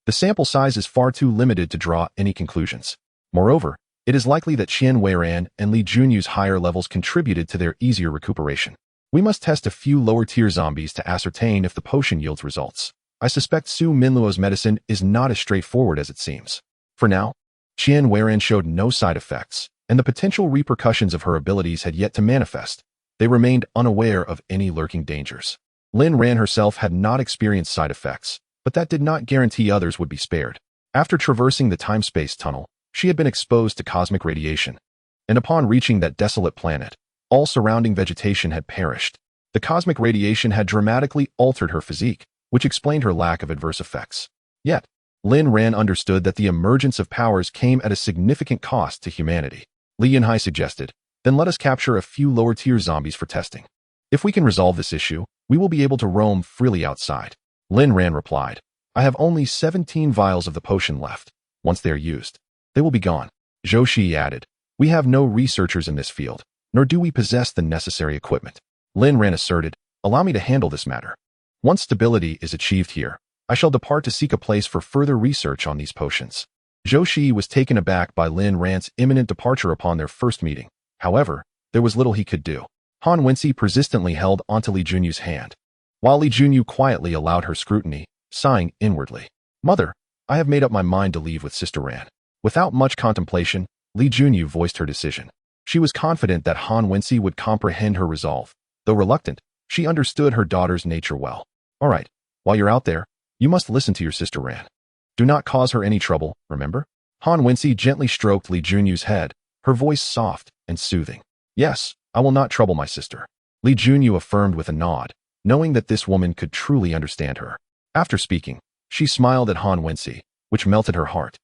The sample size is far too limited to draw any conclusions. Moreover, it is likely that Qian Weiran and Li Junyu's higher levels contributed to their easier recuperation. We must test a few lower-tier zombies to ascertain if the potion yields results. I suspect Su Minluo's medicine is not as straightforward as it seems. For now, Qian Weiran showed no side effects, and the potential repercussions of her abilities had yet to manifest. They remained unaware of any lurking dangers. Lin Ran herself had not experienced side effects, but that did not guarantee others would be spared. After traversing the time-space tunnel, she had been exposed to cosmic radiation, and upon reaching that desolate planet, all surrounding vegetation had perished. The cosmic radiation had dramatically altered her physique, which explained her lack of adverse effects. Yet, Lin Ran understood that the emergence of powers came at a significant cost to humanity. Li Yunhai suggested, then let us capture a few lower-tier zombies for testing. If we can resolve this issue, we will be able to roam freely outside. Lin Ran replied, I have only 17 vials of the potion left. Once they are used, they will be gone. Zhou Shi added, we have no researchers in this field, nor do we possess the necessary equipment. Lin Ran asserted, allow me to handle this matter. Once stability is achieved here, I shall depart to seek a place for further research on these potions. Zhou Shi was taken aback by Lin Ran's imminent departure upon their first meeting. However, there was little he could do. Han Wensi persistently held onto Li Junyu's hand, while Li Junyu quietly allowed her scrutiny, sighing inwardly. Mother, I have made up my mind to leave with Sister Ran. Without much contemplation, Li Junyu voiced her decision. She was confident that Han Wensi would comprehend her resolve. Though reluctant, she understood her daughter's nature well. All right, while you're out there, you must listen to your Sister Ran. Do not cause her any trouble, remember? Han Wensi gently stroked Li Junyu's head, her voice soft and soothing. Yes, I will not trouble my sister. Li Junyu affirmed with a nod, knowing that this woman could truly understand her. After speaking, she smiled at Han Wensi, which melted her heart.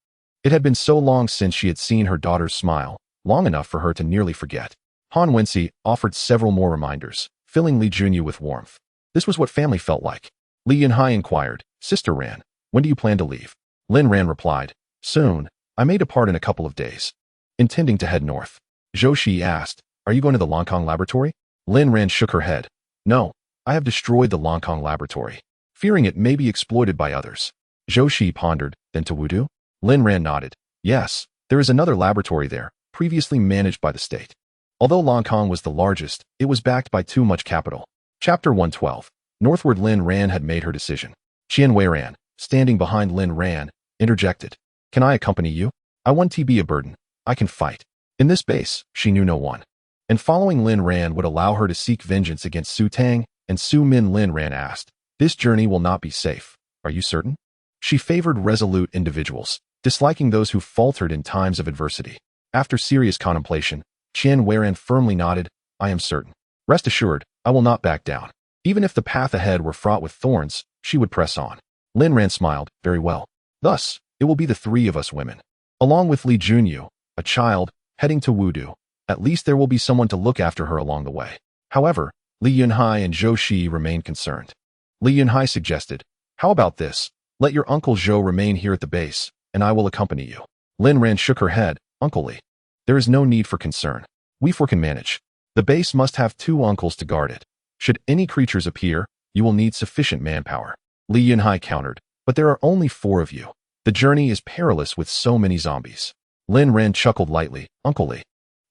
It had been so long since she had seen her daughter's smile, long enough for her to nearly forget. Han Wenxi offered several more reminders, filling Li Junyu with warmth. This was what family felt like. Li Yunhai inquired, Sister Ran, when do you plan to leave? Lin Ran replied, soon. I may depart in a couple of days. Intending to head north. Zhou Shi asked, are you going to the Longkong laboratory? Lin Ran shook her head. No, I have destroyed the Longkong laboratory, fearing it may be exploited by others. Zhou Shi pondered, then to Wudu? Lin Ran nodded. Yes, there is another laboratory there, previously managed by the state. Although Longkong was the largest, it was backed by too much capital. Chapter 112. Northward. Lin Ran had made her decision. Qian Weiran, standing behind Lin Ran, interjected. Can I accompany you? I want to be a burden. I can fight. In this base, she knew no one. And following Lin Ran would allow her to seek vengeance against Su Tang and Su Min. Lin Ran asked, this journey will not be safe. Are you certain? She favored resolute individuals, disliking those who faltered in times of adversity. After serious contemplation, Qian Weiran firmly nodded, I am certain. Rest assured, I will not back down. Even if the path ahead were fraught with thorns, she would press on. Lin Ran smiled, very well. Thus, it will be the three of us women. Along with Li Junyu, a child, heading to Wudu. At least there will be someone to look after her along the way. However, Li Yunhai and Zhou Shi remained concerned. Li Yunhai suggested, how about this? Let your uncle Zhou remain here at the base, and I will accompany you. Lin Ran shook her head, Uncle Li. There is no need for concern. We four can manage. The base must have 2 uncles to guard it. Should any creatures appear, you will need sufficient manpower. Li Yunhai countered, but there are only 4 of you. The journey is perilous with so many zombies. Lin Ran chuckled lightly, Uncle Li.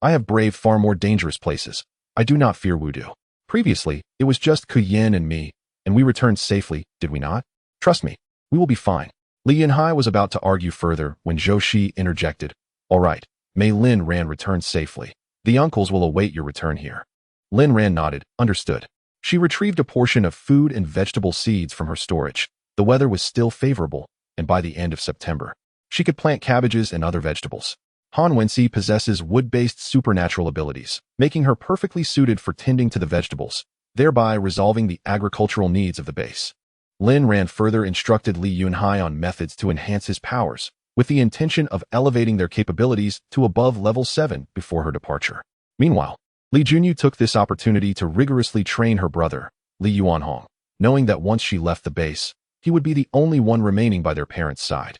I have braved far more dangerous places. I do not fear Wudu. Previously, it was just Kuyen and me, and we returned safely, did we not? Trust me, we will be fine. Li Yunhai was about to argue further when Zhou Shi interjected. All right, may Lin Ran return safely. The uncles will await your return here. Lin Ran nodded, understood. She retrieved a portion of food and vegetable seeds from her storage. The weather was still favorable, and by the end of September, she could plant cabbages and other vegetables. Han Wenxi possesses wood-based supernatural abilities, making her perfectly suited for tending to the vegetables, thereby resolving the agricultural needs of the base. Lin Ran further instructed Li Yunhai on methods to enhance his powers, with the intention of elevating their capabilities to above level 7 before her departure. Meanwhile, Li Junyu took this opportunity to rigorously train her brother, Li Yuanhong, knowing that once she left the base, he would be the only one remaining by their parents' side.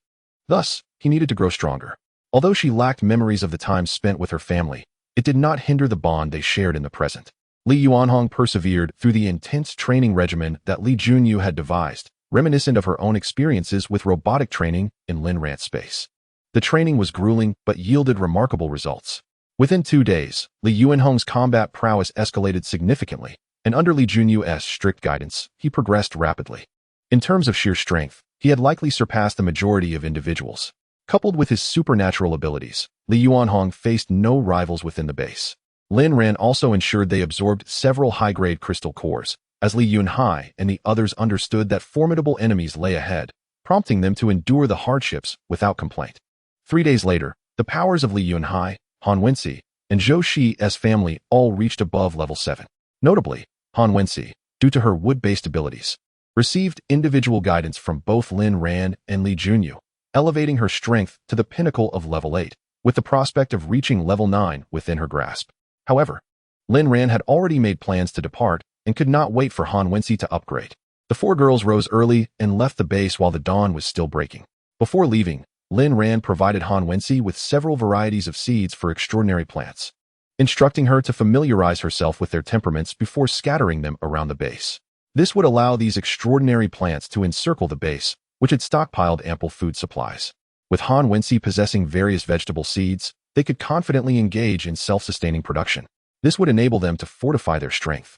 Thus, he needed to grow stronger. Although she lacked memories of the time spent with her family, it did not hinder the bond they shared in the present. Li Yuanhong persevered through the intense training regimen that Li Junyu had devised, reminiscent of her own experiences with robotic training in Lin Ran's space. The training was grueling but yielded remarkable results. Within 2 days, Li Yuanhong's combat prowess escalated significantly, and under Li Junyu's strict guidance, he progressed rapidly. In terms of sheer strength, he had likely surpassed the majority of individuals. Coupled with his supernatural abilities, Li Yuanhong faced no rivals within the base. Lin Ran also ensured they absorbed several high-grade crystal cores, as Li Yunhai and the others understood that formidable enemies lay ahead, prompting them to endure the hardships without complaint. 3 days later, the powers of Li Yunhai, Han Wenxi, and Zhou Shi's family all reached above level 7. Notably, Han Wenxi, due to her wood-based abilities, received individual guidance from both Lin Ran and Li Junyu, elevating her strength to the pinnacle of level 8, with the prospect of reaching level 9 within her grasp. However, Lin Ran had already made plans to depart and could not wait for Han Wenxi to upgrade. The 4 girls rose early and left the base while the dawn was still breaking. Before leaving, Lin Ran provided Han Wenxi with several varieties of seeds for extraordinary plants, instructing her to familiarize herself with their temperaments before scattering them around the base. This would allow these extraordinary plants to encircle the base, which had stockpiled ample food supplies. With Han Wenxi possessing various vegetable seeds, they could confidently engage in self-sustaining production. This would enable them to fortify their strength,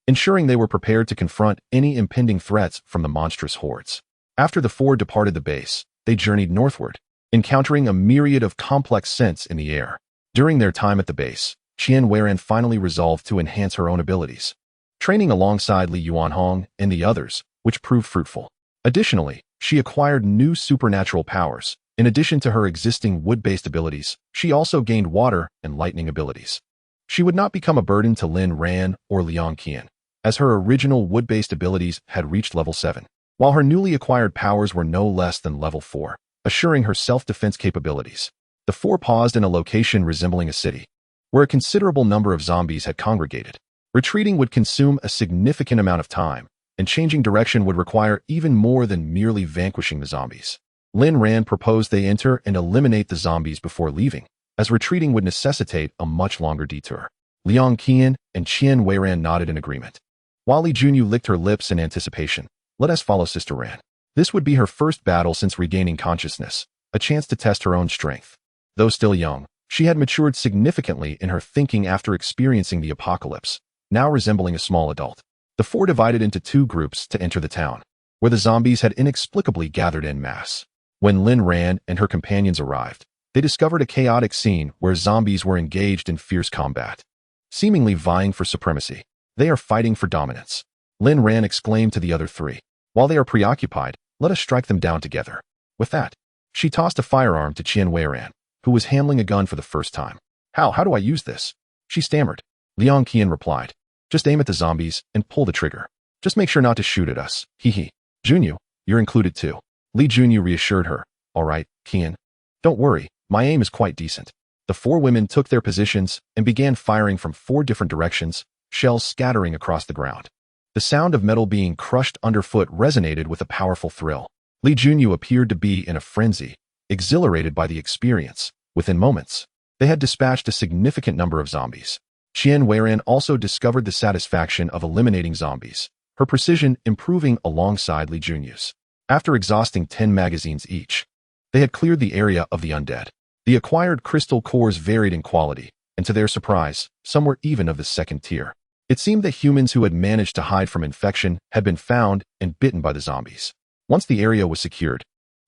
ensuring they were prepared to confront any impending threats from the monstrous hordes. After the 4 departed the base, they journeyed northward, encountering a myriad of complex scents in the air. During their time at the base, Qian Weiran finally resolved to enhance her own abilities, training alongside Li Yuanhong and the others, which proved fruitful. Additionally, she acquired new supernatural powers. In addition to her existing wood-based abilities, she also gained water and lightning abilities. She would not become a burden to Lin Ran or Liang Qian, as her original wood-based abilities had reached level 7, while her newly acquired powers were no less than level 4. assuring her self-defense capabilities. The four paused in a location resembling a city, where a considerable number of zombies had congregated. Retreating would consume a significant amount of time, and changing direction would require even more than merely vanquishing the zombies. Lin Ran proposed they enter and eliminate the zombies before leaving, as retreating would necessitate a much longer detour. Liang Qian and Qian Weiran nodded in agreement. While Li Junyu licked her lips in anticipation, let us follow Sister Ran. This would be her first battle since regaining consciousness, a chance to test her own strength. Though still young, she had matured significantly in her thinking after experiencing the apocalypse, now resembling a small adult. The four divided into two groups to enter the town, where the zombies had inexplicably gathered en masse. When Lin Ran and her companions arrived, they discovered a chaotic scene where zombies were engaged in fierce combat, seemingly vying for supremacy. They are fighting for dominance. Lin Ran exclaimed to the other three. While they are preoccupied, let us strike them down together. With that, she tossed a firearm to Qian Weiran, who was handling a gun for the first time. How do I use this? She stammered. Liang Qian replied. Just aim at the zombies and pull the trigger. Just make sure not to shoot at us. Hee. Junyu, you're included too. Li Junyu reassured her. All right, Qian. Don't worry, my aim is quite decent. The four women took their positions and began firing from four different directions, shells scattering across the ground. The sound of metal being crushed underfoot resonated with a powerful thrill. Li Junyu appeared to be in a frenzy, exhilarated by the experience. Within moments, they had dispatched a significant number of zombies. Qian Weiran also discovered the satisfaction of eliminating zombies, her precision improving alongside Li Junyu's. After exhausting 10 magazines each, they had cleared the area of the undead. The acquired crystal cores varied in quality, and to their surprise, some were even of the second tier. It seemed that humans who had managed to hide from infection had been found and bitten by the zombies. Once the area was secured,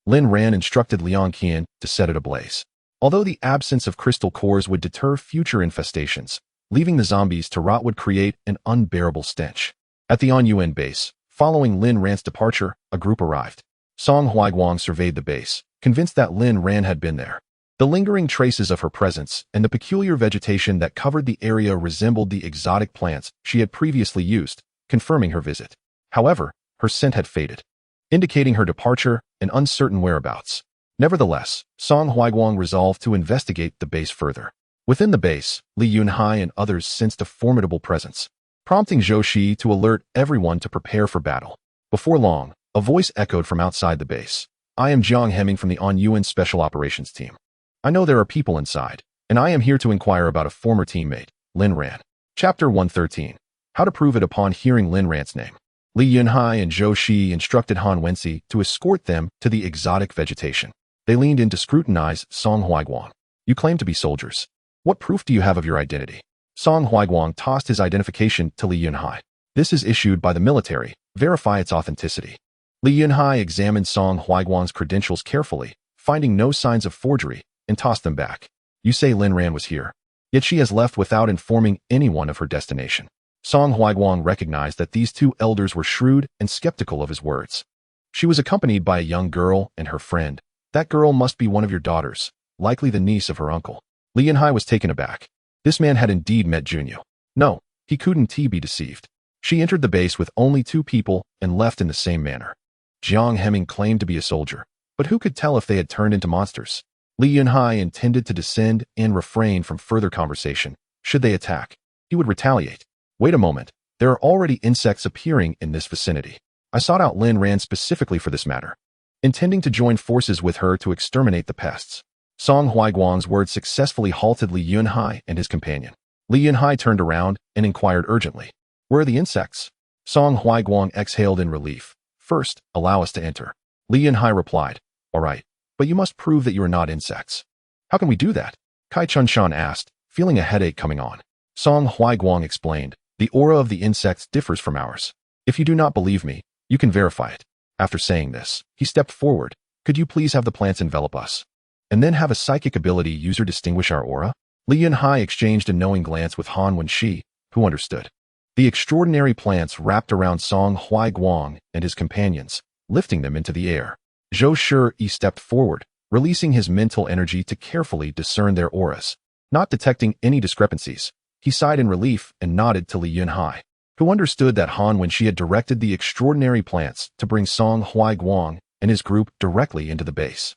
Lin Ran instructed Liang Qian to set it ablaze. Although the absence of crystal cores would deter future infestations, leaving the zombies to rot would create an unbearable stench. At the On-Yuan base, following Lin Ran's departure, a group arrived. Song Huaiguang surveyed the base, convinced that Lin Ran had been there. The lingering traces of her presence and the peculiar vegetation that covered the area resembled the exotic plants she had previously used, confirming her visit. However, her scent had faded, indicating her departure and uncertain whereabouts. Nevertheless, Song Huaiguang resolved to investigate the base further. Within the base, Li Yunhai and others sensed a formidable presence, prompting Zhou Shi to alert everyone to prepare for battle. Before long, a voice echoed from outside the base. I am Jiang Hemming from the On-Yuan Special Operations Team. I know there are people inside, and I am here to inquire about a former teammate, Lin Ran. Chapter 113. How to prove it upon hearing Lin Ran's name. Li Yunhai and Zhou Shi instructed Han Wenxi to escort them to the exotic vegetation. They leaned in to scrutinize Song Huaiguang. You claim to be soldiers. What proof do you have of your identity? Song Huaiguang tossed his identification to Li Yunhai. This is issued by the military. Verify its authenticity. Li Yunhai examined Song Huaiguang's credentials carefully, finding no signs of forgery, and tossed them back. You say Lin Ran was here, yet she has left without informing anyone of her destination. Song Huaiguang recognized that these two elders were shrewd and skeptical of his words. She was accompanied by a young girl and her friend. That girl must be one of your daughters, likely the niece of her uncle. Li Yunhai was taken aback. This man had indeed met Junyu. No, he couldn't be deceived. She entered the base with only two people and left in the same manner. Jiang Hemming claimed to be a soldier, but who could tell if they had turned into monsters? Li Yunhai intended to descend and refrain from further conversation. Should they attack, he would retaliate. Wait a moment, there are already insects appearing in this vicinity. I sought out Lin Ran specifically for this matter, intending to join forces with her to exterminate the pests. Song Huaiguang's words successfully halted Li Yunhai and his companion. Li Yunhai turned around and inquired urgently. Where are the insects? Song Huaiguang exhaled in relief. First, allow us to enter. Li Yunhai replied. All right, but you must prove that you are not insects. How can we do that? Kai Chunshan asked, feeling a headache coming on. Song Huaiguang explained. The aura of the insects differs from ours. If you do not believe me, you can verify it. After saying this, he stepped forward. Could you please have the plants envelop us? And then have a psychic ability user distinguish our aura? Li Yunhai exchanged a knowing glance with Han Wenxi, who understood. The extraordinary plants wrapped around Song Huaiguang and his companions, lifting them into the air. Zhou Shi stepped forward, releasing his mental energy to carefully discern their auras. Not detecting any discrepancies, he sighed in relief and nodded to Li Yunhai, who understood that Han Wenxi had directed the extraordinary plants to bring Song Huaiguang and his group directly into the base.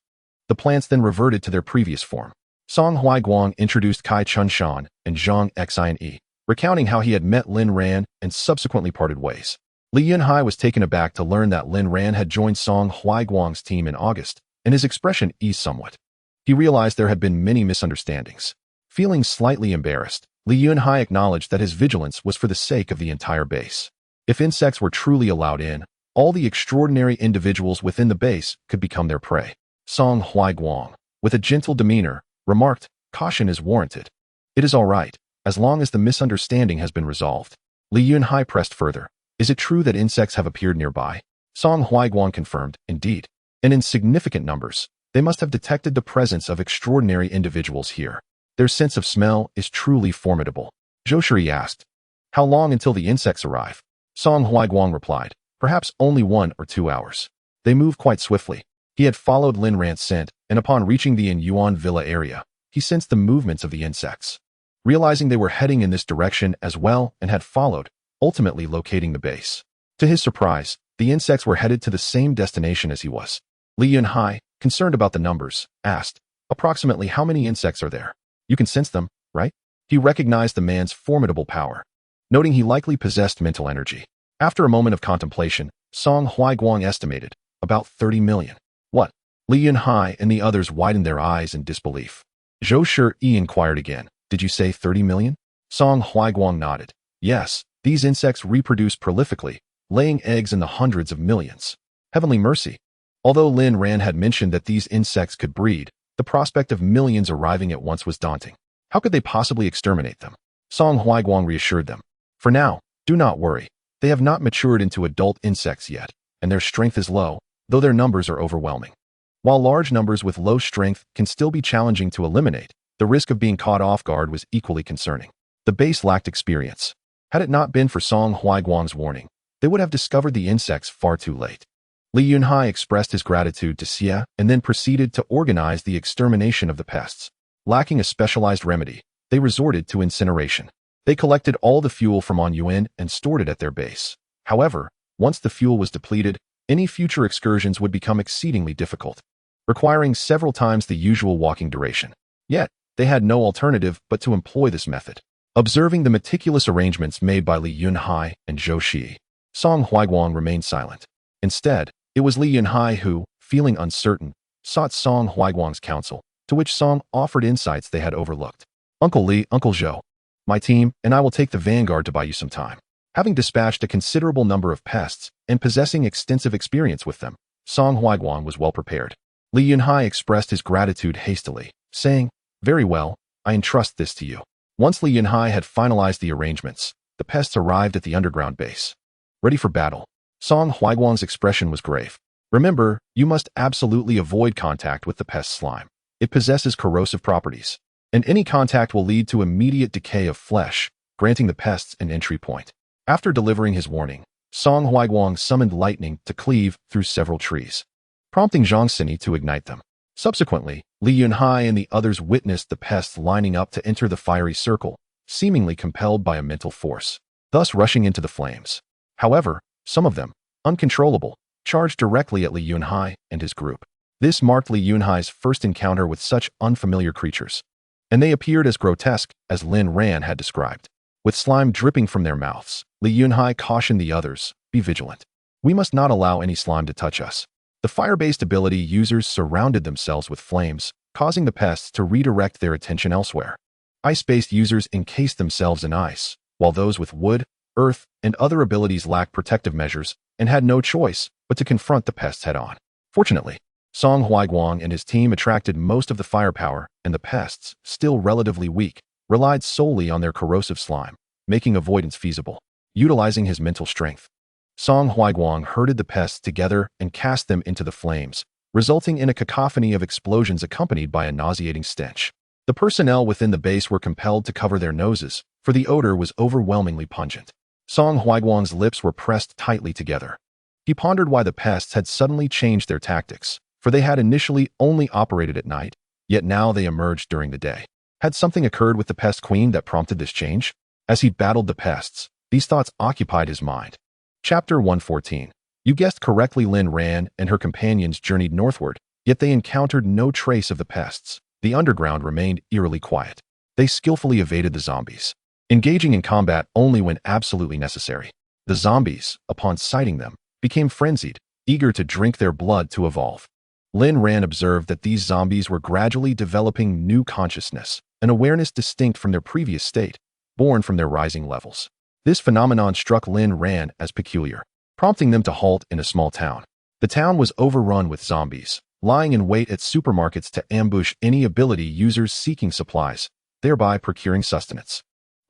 The plants then reverted to their previous form. Song Huaiguang introduced Kai Chun-shan and Zhang Xin, recounting how he had met Lin Ran and subsequently parted ways. Li Yunhai was taken aback to learn that Lin Ran had joined Song Huaiguang's team in August, and his expression eased somewhat. He realized there had been many misunderstandings. Feeling slightly embarrassed, Li Yunhai acknowledged that his vigilance was for the sake of the entire base. If insects were truly allowed in, all the extraordinary individuals within the base could become their prey. Song Huaiguang, with a gentle demeanor, remarked, "Caution is warranted. It is all right, as long as the misunderstanding has been resolved." Li Yunhai pressed further. "Is it true that insects have appeared nearby?" Song Huaiguang confirmed, "Indeed, and in significant numbers. They must have detected the presence of extraordinary individuals here. Their sense of smell is truly formidable." Zhou Shiri asked, "How long until the insects arrive?" Song Huaiguang replied, "Perhaps only 1 or 2 hours. They move quite swiftly." He had followed Lin Ran's scent, and upon reaching the Yuan Villa area, he sensed the movements of the insects. Realizing they were heading in this direction as well and had followed, ultimately locating the base. To his surprise, the insects were headed to the same destination as he was. Li Yunhai, concerned about the numbers, asked, "Approximately how many insects are there? You can sense them, right?" He recognized the man's formidable power, noting he likely possessed mental energy. After a moment of contemplation, Song Huaiguang estimated, about 30 million. "What?" Li Yunhai and the others widened their eyes in disbelief. Zhou Shiri inquired again, "Did you say 30 million? Song Huaiguang nodded. "Yes, these insects reproduce prolifically, laying eggs in the hundreds of millions. Heavenly mercy." Although Lin Ran had mentioned that these insects could breed, the prospect of millions arriving at once was daunting. How could they possibly exterminate them? Song Huaiguang reassured them. "For now, do not worry. They have not matured into adult insects yet, and their strength is low, though their numbers are overwhelming. While large numbers with low strength can still be challenging to eliminate, the risk of being caught off guard was equally concerning." The base lacked experience. Had it not been for Song Huaiguang's warning, they would have discovered the insects far too late. Li Yunhai expressed his gratitude to Xia and then proceeded to organize the extermination of the pests. Lacking a specialized remedy, they resorted to incineration. They collected all the fuel from On Yuan and stored it at their base. However, once the fuel was depleted, any future excursions would become exceedingly difficult, requiring several times the usual walking duration. Yet, they had no alternative but to employ this method. Observing the meticulous arrangements made by Li Yunhai and Zhou Shiri, Song Huaiguang remained silent. Instead, it was Li Yunhai who, feeling uncertain, sought Song Huaiguang's counsel, to which Song offered insights they had overlooked. "Uncle Li, Uncle Zhou, my team and I will take the vanguard to buy you some time." Having dispatched a considerable number of pests and possessing extensive experience with them, Song Huaiguang was well prepared. Li Yunhai expressed his gratitude hastily, saying, "Very well, I entrust this to you." Once Li Yunhai had finalized the arrangements, the pests arrived at the underground base. Ready for battle. Song Huaiguang's expression was grave. "Remember, you must absolutely avoid contact with the pest slime. It possesses corrosive properties, and any contact will lead to immediate decay of flesh, granting the pests an entry point." After delivering his warning, Song Huaiguang summoned lightning to cleave through several trees, prompting Zhang Xin to ignite them. Subsequently, Li Yunhai and the others witnessed the pests lining up to enter the fiery circle, seemingly compelled by a mental force, thus rushing into the flames. However, some of them, uncontrollable, charged directly at Li Yunhai and his group. This marked Li Yunhai's first encounter with such unfamiliar creatures, and they appeared as grotesque as Lin Ran had described. With slime dripping from their mouths, Li Yunhai cautioned the others, "Be vigilant. We must not allow any slime to touch us." The fire-based ability users surrounded themselves with flames, causing the pests to redirect their attention elsewhere. Ice-based users encased themselves in ice, while those with wood, earth, and other abilities lacked protective measures and had no choice but to confront the pests head-on. Fortunately, Song Huaiguang and his team attracted most of the firepower, and the pests, still relatively weak, relied solely on their corrosive slime, making avoidance feasible. Utilizing his mental strength, Song Huaiguang herded the pests together and cast them into the flames, resulting in a cacophony of explosions accompanied by a nauseating stench. The personnel within the base were compelled to cover their noses, for the odor was overwhelmingly pungent. Song Huaiguang's lips were pressed tightly together. He pondered why the pests had suddenly changed their tactics, for they had initially only operated at night, yet now they emerged during the day. Had something occurred with the pest queen that prompted this change? As he battled the pests, these thoughts occupied his mind. Chapter 114. You guessed correctly, Lin Ran and her companions journeyed northward, Yet they encountered no trace of the pests. The underground remained eerily quiet. They skillfully evaded the zombies, engaging in combat only when absolutely necessary. The zombies, upon sighting them, became frenzied, eager to drink their blood to evolve. Lin Ran observed that these zombies were gradually developing new consciousness, an awareness distinct from their previous state, born from their rising levels. This phenomenon struck Lin Ran as peculiar, prompting them to halt in a small town. The town was overrun with zombies, lying in wait at supermarkets to ambush any ability users seeking supplies, thereby procuring sustenance.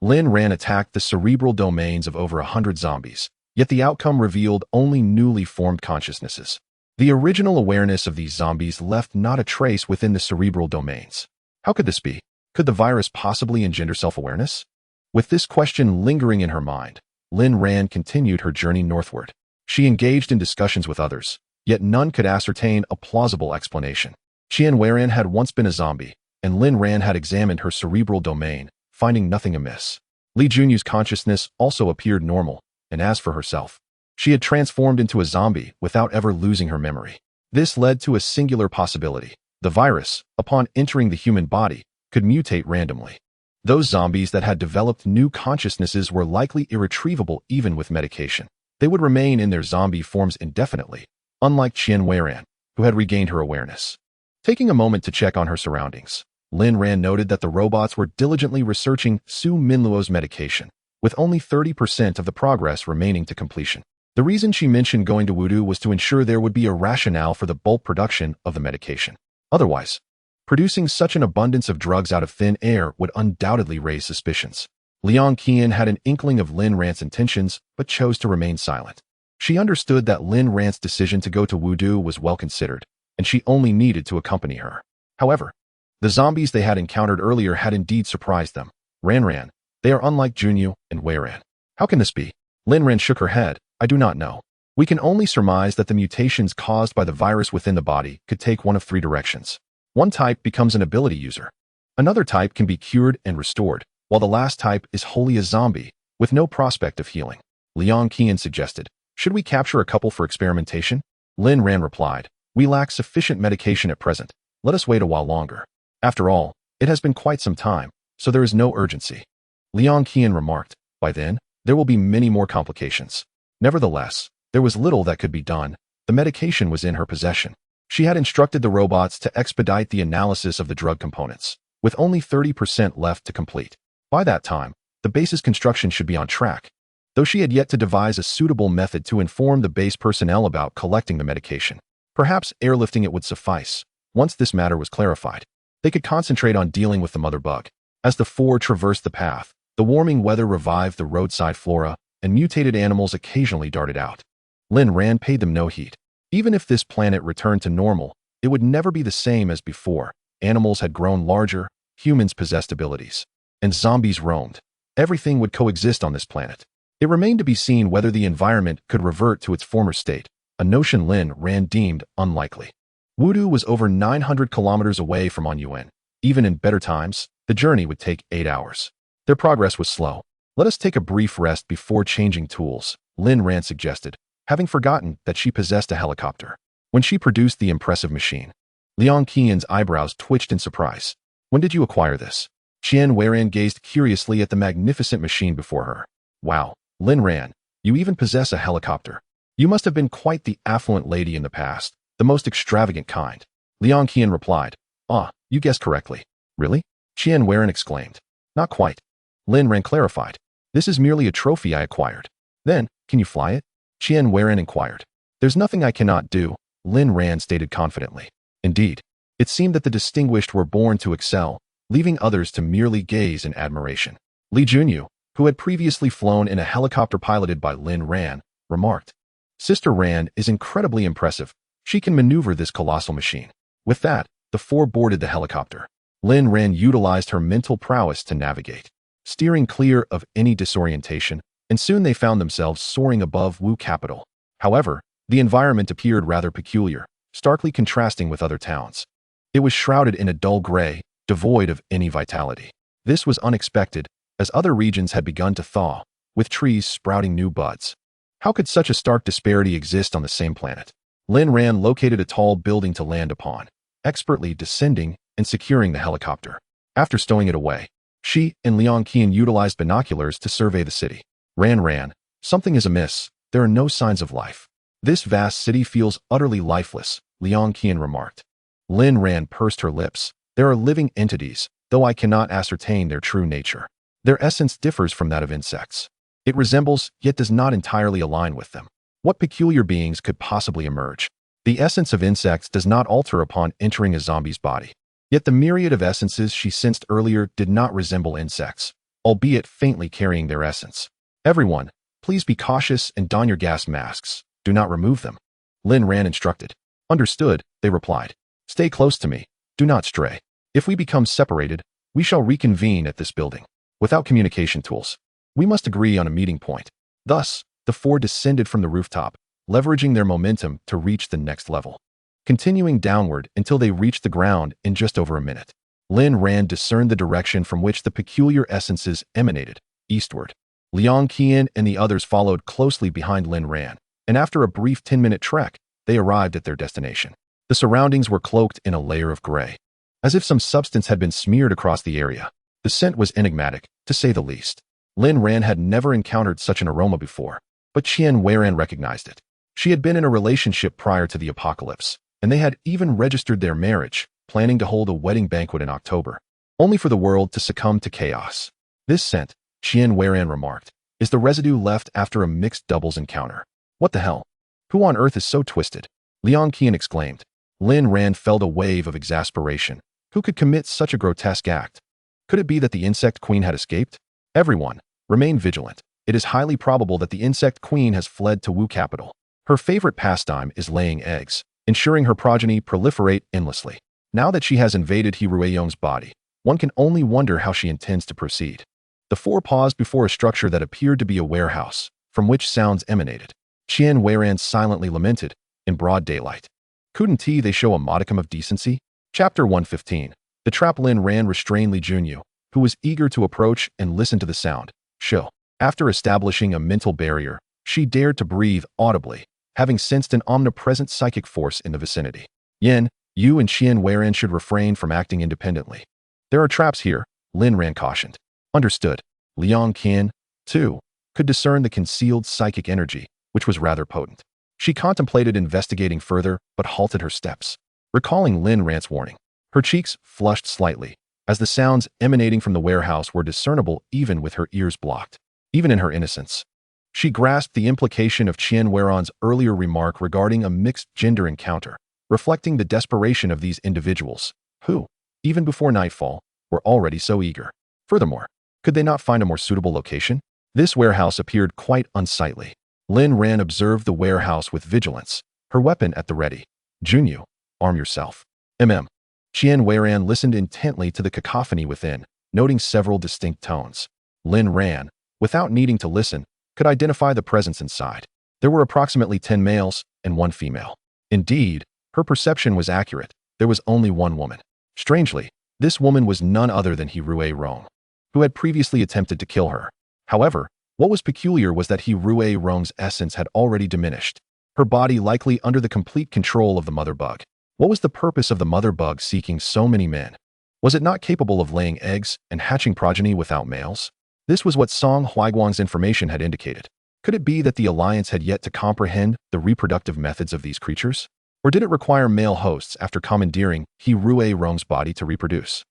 Lin Ran attacked the cerebral domains of over 100 zombies, yet the outcome revealed only newly formed consciousnesses. The original awareness of these zombies left not a trace within the cerebral domains. How could this be? Could the virus possibly engender self-awareness? With this question lingering in her mind, Lin Ran continued her journey northward. She engaged in discussions with others, yet none could ascertain a plausible explanation. Qianweiran had once been a zombie, and Lin Ran had examined her cerebral domain, finding nothing amiss. Li Junyu's consciousness also appeared normal, and as for herself, she had transformed into a zombie without ever losing her memory. This led to a singular possibility. The virus, upon entering the human body, could mutate randomly. Those zombies that had developed new consciousnesses were likely irretrievable even with medication. They would remain in their zombie forms indefinitely, unlike Qianweiran, who had regained her awareness. Taking a moment to check on her surroundings, Lin Ran noted that the robots were diligently researching Su Minluo's medication, with only 30% of the progress remaining to completion. The reason she mentioned going to Wudu was to ensure there would be a rationale for the bulk production of the medication. Otherwise, producing such an abundance of drugs out of thin air would undoubtedly raise suspicions. Liang Qian had an inkling of Lin Ran's intentions, but chose to remain silent. She understood that Lin Ran's decision to go to Wudu was well considered, and she only needed to accompany her. However, the zombies they had encountered earlier had indeed surprised them. Ran, they are unlike Junyu and Weiran. How can this be? Lin Ran shook her head. I do not know. We can only surmise that the mutations caused by the virus within the body could take one of three directions. One type becomes an ability user. Another type can be cured and restored, while the last type is wholly a zombie, with no prospect of healing. Liang Qian suggested, should we capture a couple for experimentation? Lin Ran replied, we lack sufficient medication at present. Let us wait a while longer. After all, it has been quite some time, so there is no urgency. Liang Qian remarked, by then, there will be many more complications. Nevertheless, there was little that could be done. The medication was in her possession. She had instructed the robots to expedite the analysis of the drug components, with only 30% left to complete. By that time, the base's construction should be on track, though she had yet to devise a suitable method to inform the base personnel about collecting the medication. Perhaps airlifting it would suffice. Once this matter was clarified, they could concentrate on dealing with the mother bug. As the four traversed the path, the warming weather revived the roadside flora, and mutated animals occasionally darted out. Lin Ran paid them no heed. Even if this planet returned to normal, it would never be the same as before. Animals had grown larger, humans possessed abilities, and zombies roamed. Everything would coexist on this planet. It remained to be seen whether the environment could revert to its former state, a notion Lin Ran deemed unlikely. Wudu was over 900 kilometers away from Anyuan. Even in better times, the journey would take 8 hours. Their progress was slow. Let us take a brief rest before changing tools, Lin Ran suggested, having forgotten that she possessed a helicopter. When she produced the impressive machine, Liang Qian's eyebrows twitched in surprise. When did you acquire this? Qianweiran gazed curiously at the magnificent machine before her. Wow, Lin Ran, you even possess a helicopter. You must have been quite the affluent lady in the past, the most extravagant kind. Liang Qian replied, you guessed correctly. Really? Qianweiran exclaimed. Not quite. Lin Ran clarified. This is merely a trophy I acquired. Then, can you fly it? Qianweiran inquired. There's nothing I cannot do, Lin Ran stated confidently. Indeed, it seemed that the distinguished were born to excel, leaving others to merely gaze in admiration. Li Junyu, who had previously flown in a helicopter piloted by Lin Ran, remarked, Sister Ran is incredibly impressive. She can maneuver this colossal machine. With that, the four boarded the helicopter. Lin Ran utilized her mental prowess to navigate, steering clear of any disorientation, and soon they found themselves soaring above Wu capital. However, the environment appeared rather peculiar, starkly contrasting with other towns. It was shrouded in a dull gray, devoid of any vitality. This was unexpected, as other regions had begun to thaw, with trees sprouting new buds. How could such a stark disparity exist on the same planet? Lin Ran located a tall building to land upon, expertly descending and securing the helicopter. After stowing it away, she and Liang Qian utilized binoculars to survey the city. Ran, something is amiss. There are no signs of life. This vast city feels utterly lifeless, Liang Qian remarked. Lin Ran pursed her lips. There are living entities, though I cannot ascertain their true nature. Their essence differs from that of insects. It resembles, yet does not entirely align with them. What peculiar beings could possibly emerge? The essence of insects does not alter upon entering a zombie's body. Yet the myriad of essences she sensed earlier did not resemble insects, albeit faintly carrying their essence. Everyone, please be cautious and don your gas masks. Do not remove them. Lin Ran instructed. Understood, they replied. Stay close to me. Do not stray. If we become separated, we shall reconvene at this building. Without communication tools, we must agree on a meeting point. Thus, the four descended from the rooftop, leveraging their momentum to reach the next level. Continuing downward until they reached the ground in just over a minute. Lin Ran discerned the direction from which the peculiar essences emanated, eastward. Liang Qian and the others followed closely behind Lin Ran, and after a brief 10-minute trek, they arrived at their destination. The surroundings were cloaked in a layer of gray, as if some substance had been smeared across the area. The scent was enigmatic, to say the least. Lin Ran had never encountered such an aroma before, but Qian Weiran recognized it. She had been in a relationship prior to the apocalypse, and they had even registered their marriage, planning to hold a wedding banquet in October, only for the world to succumb to chaos. This scent, Qian Weiran remarked, is the residue left after a mixed doubles encounter. What the hell? Who on earth is so twisted? Liang Qian exclaimed. Lin Ran felt a wave of exasperation. Who could commit such a grotesque act? Could it be that the insect queen had escaped? Everyone, remain vigilant. It is highly probable that the insect queen has fled to Wu capital. Her favorite pastime is laying eggs, ensuring her progeny proliferate endlessly. Now that she has invaded He Ruiyong's body, one can only wonder how she intends to proceed. The four paused before a structure that appeared to be a warehouse, from which sounds emanated. Qian Weiran silently lamented, in broad daylight. Couldn't they show a modicum of decency? Chapter 115. The trap. Lin Ran restrained Li Junyu, who was eager to approach and listen to the sound. Show. After establishing a mental barrier, she dared to breathe audibly, having sensed an omnipresent psychic force in the vicinity. Yin, you and Qian Weiran should refrain from acting independently. There are traps here, Lin Ran cautioned. Understood. Liang Qian, too, could discern the concealed psychic energy, which was rather potent. She contemplated investigating further, but halted her steps. Recalling Lin Ran's warning, her cheeks flushed slightly, as the sounds emanating from the warehouse were discernible even with her ears blocked. Even in her innocence, she grasped the implication of Qian Weiran's earlier remark regarding a mixed-gender encounter, reflecting the desperation of these individuals, who, even before nightfall, were already so eager. Furthermore, could they not find a more suitable location? This warehouse appeared quite unsightly. Lin Ran observed the warehouse with vigilance, her weapon at the ready. Junyu, arm yourself. Qian Weiran listened intently to the cacophony within, noting several distinct tones. Lin Ran, without needing to listen, could identify the presence inside. There were approximately 10 males and 1 female. Indeed, her perception was accurate. There was only one woman. Strangely, this woman was none other than He Ruiyong, who had previously attempted to kill her. However, what was peculiar was that He Ruiyong's essence had already diminished, her body likely under the complete control of the mother bug. What was the purpose of the mother bug seeking so many men? Was it not capable of laying eggs and hatching progeny without males? This was what Song Huiguang's information had indicated. Could it be that the Alliance had yet to comprehend the reproductive methods of these creatures? Or did it require male hosts after commandeering He Ruiyong's body to reproduce?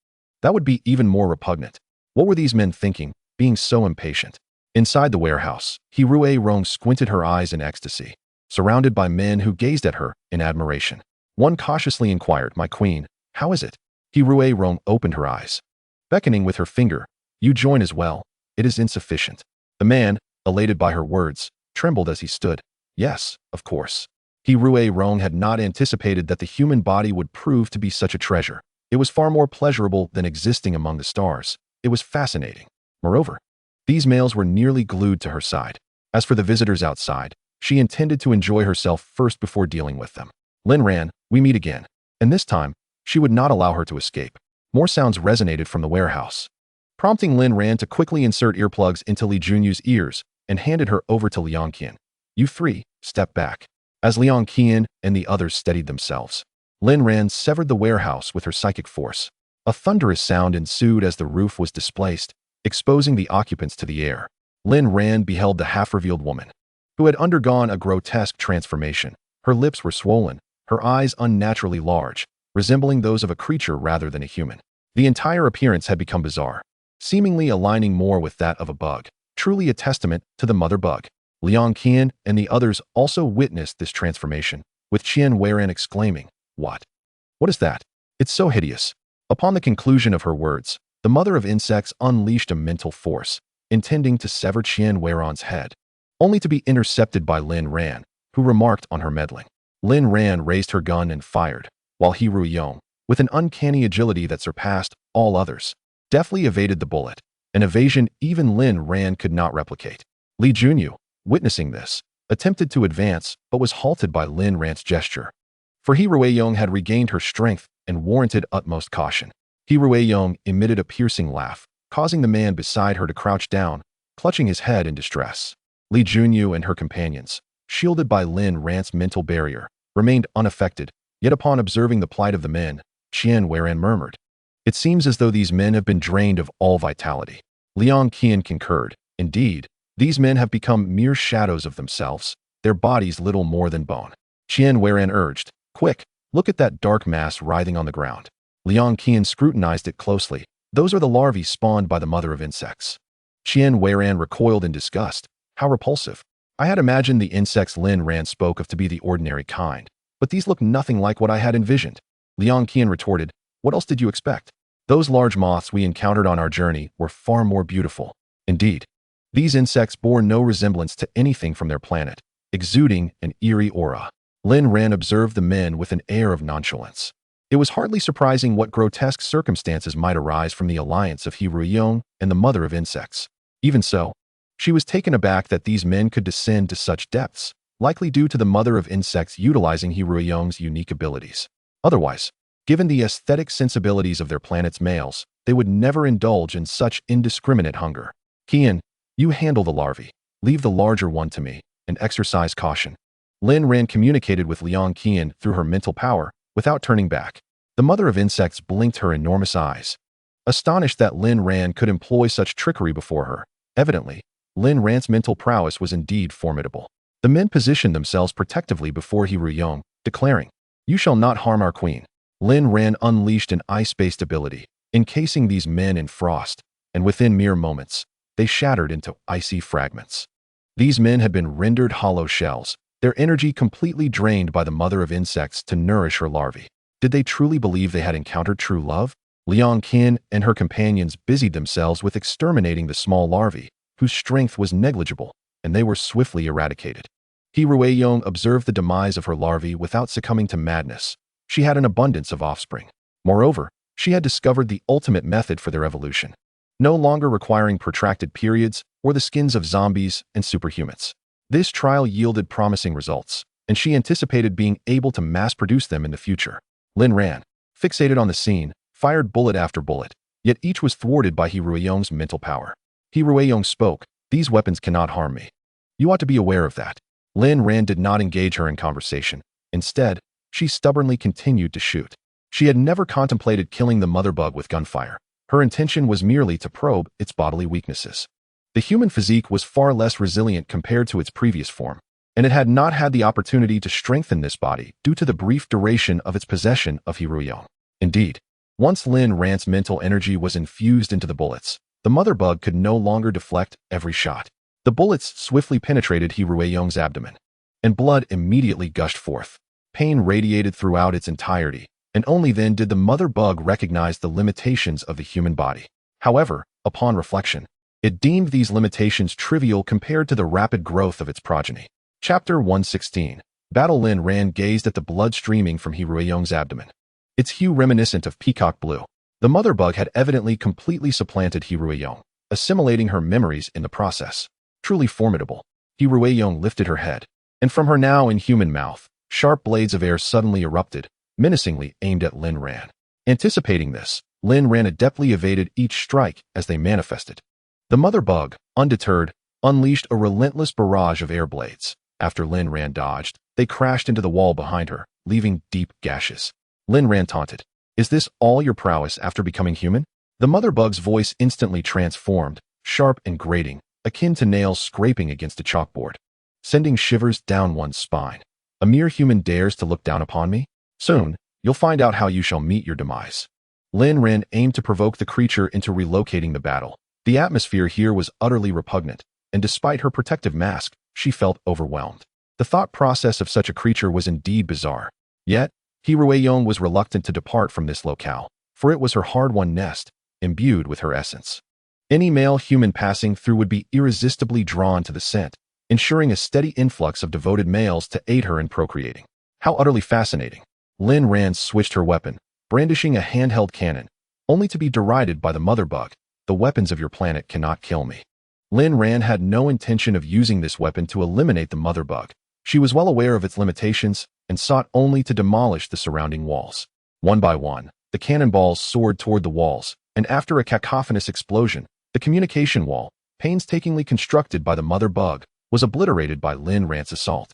That would be even more repugnant. What were these men thinking, being so impatient? Inside the warehouse, He Ruiyong squinted her eyes in ecstasy, surrounded by men who gazed at her in admiration. One cautiously inquired, "My queen, how is it?" He Ruiyong opened her eyes, beckoning with her finger. "You join as well. It is insufficient." The man, elated by her words, trembled as he stood. Yes, of course. He Ruiyong had not anticipated that the human body would prove to be such a treasure. It was far more pleasurable than existing among the stars. It was fascinating. Moreover, these males were nearly glued to her side. As for the visitors outside, she intended to enjoy herself first before dealing with them. Lin Ran, we meet again. And this time, she would not allow her to escape. More sounds resonated from the warehouse, prompting Lin Ran to quickly insert earplugs into Li Junyu's ears and handed her over to Liang Qian. You 3, step back. As Liang Qian and the others steadied themselves, Lin Ran severed the warehouse with her psychic force. A thunderous sound ensued as the roof was displaced, exposing the occupants to the air. Lin Ran beheld the half-revealed woman, who had undergone a grotesque transformation. Her lips were swollen, her eyes unnaturally large, resembling those of a creature rather than a human. The entire appearance had become bizarre, seemingly aligning more with that of a bug, truly a testament to the mother bug. Liang Qian and the others also witnessed this transformation, with Qian Weiran exclaiming, "What? What is that? It's so hideous." Upon the conclusion of her words, the mother of insects unleashed a mental force, intending to sever Qian Weiran's head, only to be intercepted by Lin Ran, who remarked on her meddling. Lin Ran raised her gun and fired, while He Ruiyong, with an uncanny agility that surpassed all others, deftly evaded the bullet, an evasion even Lin Ran could not replicate. Li Junyu, witnessing this, attempted to advance but was halted by Lin Ran's gesture. For He Ruiyong had regained her strength and warranted utmost caution. He Ruiyong emitted a piercing laugh, causing the man beside her to crouch down, clutching his head in distress. Li Junyu and her companions, shielded by Lin Ran's mental barrier, remained unaffected, yet upon observing the plight of the men, Qian Weiran murmured, "It seems as though these men have been drained of all vitality." Liang Qian concurred, "Indeed, these men have become mere shadows of themselves, their bodies little more than bone." Qian Weiran urged, "Quick, look at that dark mass writhing on the ground." Liang Qian scrutinized it closely. "Those are the larvae spawned by the mother of insects." Qian Weiran recoiled in disgust. "How repulsive. I had imagined the insects Lin Ran spoke of to be the ordinary kind, but these look nothing like what I had envisioned." Liang Qian retorted, "What else did you expect? Those large moths we encountered on our journey were far more beautiful. Indeed, these insects bore no resemblance to anything from their planet, exuding an eerie aura." Lin Ran observed the men with an air of nonchalance. It was hardly surprising what grotesque circumstances might arise from the alliance of He Ruiyong and the mother of insects. Even so, she was taken aback that these men could descend to such depths, likely due to the mother of insects utilizing He Ruiyong's unique abilities. Otherwise, given the aesthetic sensibilities of their planet's males, they would never indulge in such indiscriminate hunger. "Qian, you handle the larvae. Leave the larger one to me, and exercise caution." Lin Ran communicated with Liang Qian through her mental power, without turning back. The mother of insects blinked her enormous eyes, astonished that Lin Ran could employ such trickery before her. Evidently, Lin Ran's mental prowess was indeed formidable. The men positioned themselves protectively before He Ruiyong, declaring, "You shall not harm our queen." Lin Ran unleashed an ice-based ability, encasing these men in frost, and within mere moments, they shattered into icy fragments. These men had been rendered hollow shells, their energy completely drained by the mother of insects to nourish her larvae. Did they truly believe they had encountered true love? Liang Qian and her companions busied themselves with exterminating the small larvae, whose strength was negligible, and they were swiftly eradicated. He Ruiyong observed the demise of her larvae without succumbing to madness. She had an abundance of offspring. Moreover, she had discovered the ultimate method for their evolution, no longer requiring protracted periods or the skins of zombies and superhumans. This trial yielded promising results, and she anticipated being able to mass-produce them in the future. Lin Ran, fixated on the scene, fired bullet after bullet, yet each was thwarted by He Ruiyong's mental power. He Ruiyong spoke, "These weapons cannot harm me. You ought to be aware of that." Lin Ran did not engage her in conversation. Instead, she stubbornly continued to shoot. She had never contemplated killing the mother bug with gunfire. Her intention was merely to probe its bodily weaknesses. The human physique was far less resilient compared to its previous form, and it had not had the opportunity to strengthen this body due to the brief duration of its possession of He Ruiyong. Indeed, once Lin Ran's mental energy was infused into the bullets, the mother bug could no longer deflect every shot. The bullets swiftly penetrated He Ruiyong's abdomen, and blood immediately gushed forth. Pain radiated throughout its entirety, and only then did the mother bug recognize the limitations of the human body. However, upon reflection, it deemed these limitations trivial compared to the rapid growth of its progeny. Chapter 116. Battle. Lin Ran gazed at the blood streaming from He Ruiyong's abdomen, its hue reminiscent of peacock blue. The mother bug had evidently completely supplanted He Ruiyong, assimilating her memories in the process. Truly formidable. He Ruiyong lifted her head, and from her now inhuman mouth, sharp blades of air suddenly erupted, menacingly aimed at Lin Ran. Anticipating this, Lin Ran adeptly evaded each strike as they manifested. The mother bug, undeterred, unleashed a relentless barrage of air blades. After Lin Ran dodged, They crashed into the wall behind her, leaving deep gashes. Lin Ran taunted. Is this all your prowess after becoming human? The mother bug's voice instantly transformed, sharp and grating, akin to nails scraping against a chalkboard, sending shivers down one's spine. A mere human dares to look down upon me? Soon, you'll find out how you shall meet your demise. Lin Ran aimed to provoke the creature into relocating the battle. The atmosphere here was utterly repugnant, and despite her protective mask, she felt overwhelmed. The thought process of such a creature was indeed bizarre. Yet, Heatwaves was reluctant to depart from this locale, for it was her hard-won nest, imbued with her essence. Any male human passing through would be irresistibly drawn to the scent, ensuring a steady influx of devoted males to aid her in procreating. How utterly fascinating. Lin Ran switched her weapon, brandishing a handheld cannon, only to be derided by the mother bug. The weapons of your planet cannot kill me. Lin Ran had no intention of using this weapon to eliminate the mother bug. She was well aware of its limitations and sought only to demolish the surrounding walls. One by one, the cannonballs soared toward the walls, and after a cacophonous explosion, the communication wall, painstakingly constructed by the mother bug, was obliterated by Lin Ran's assault.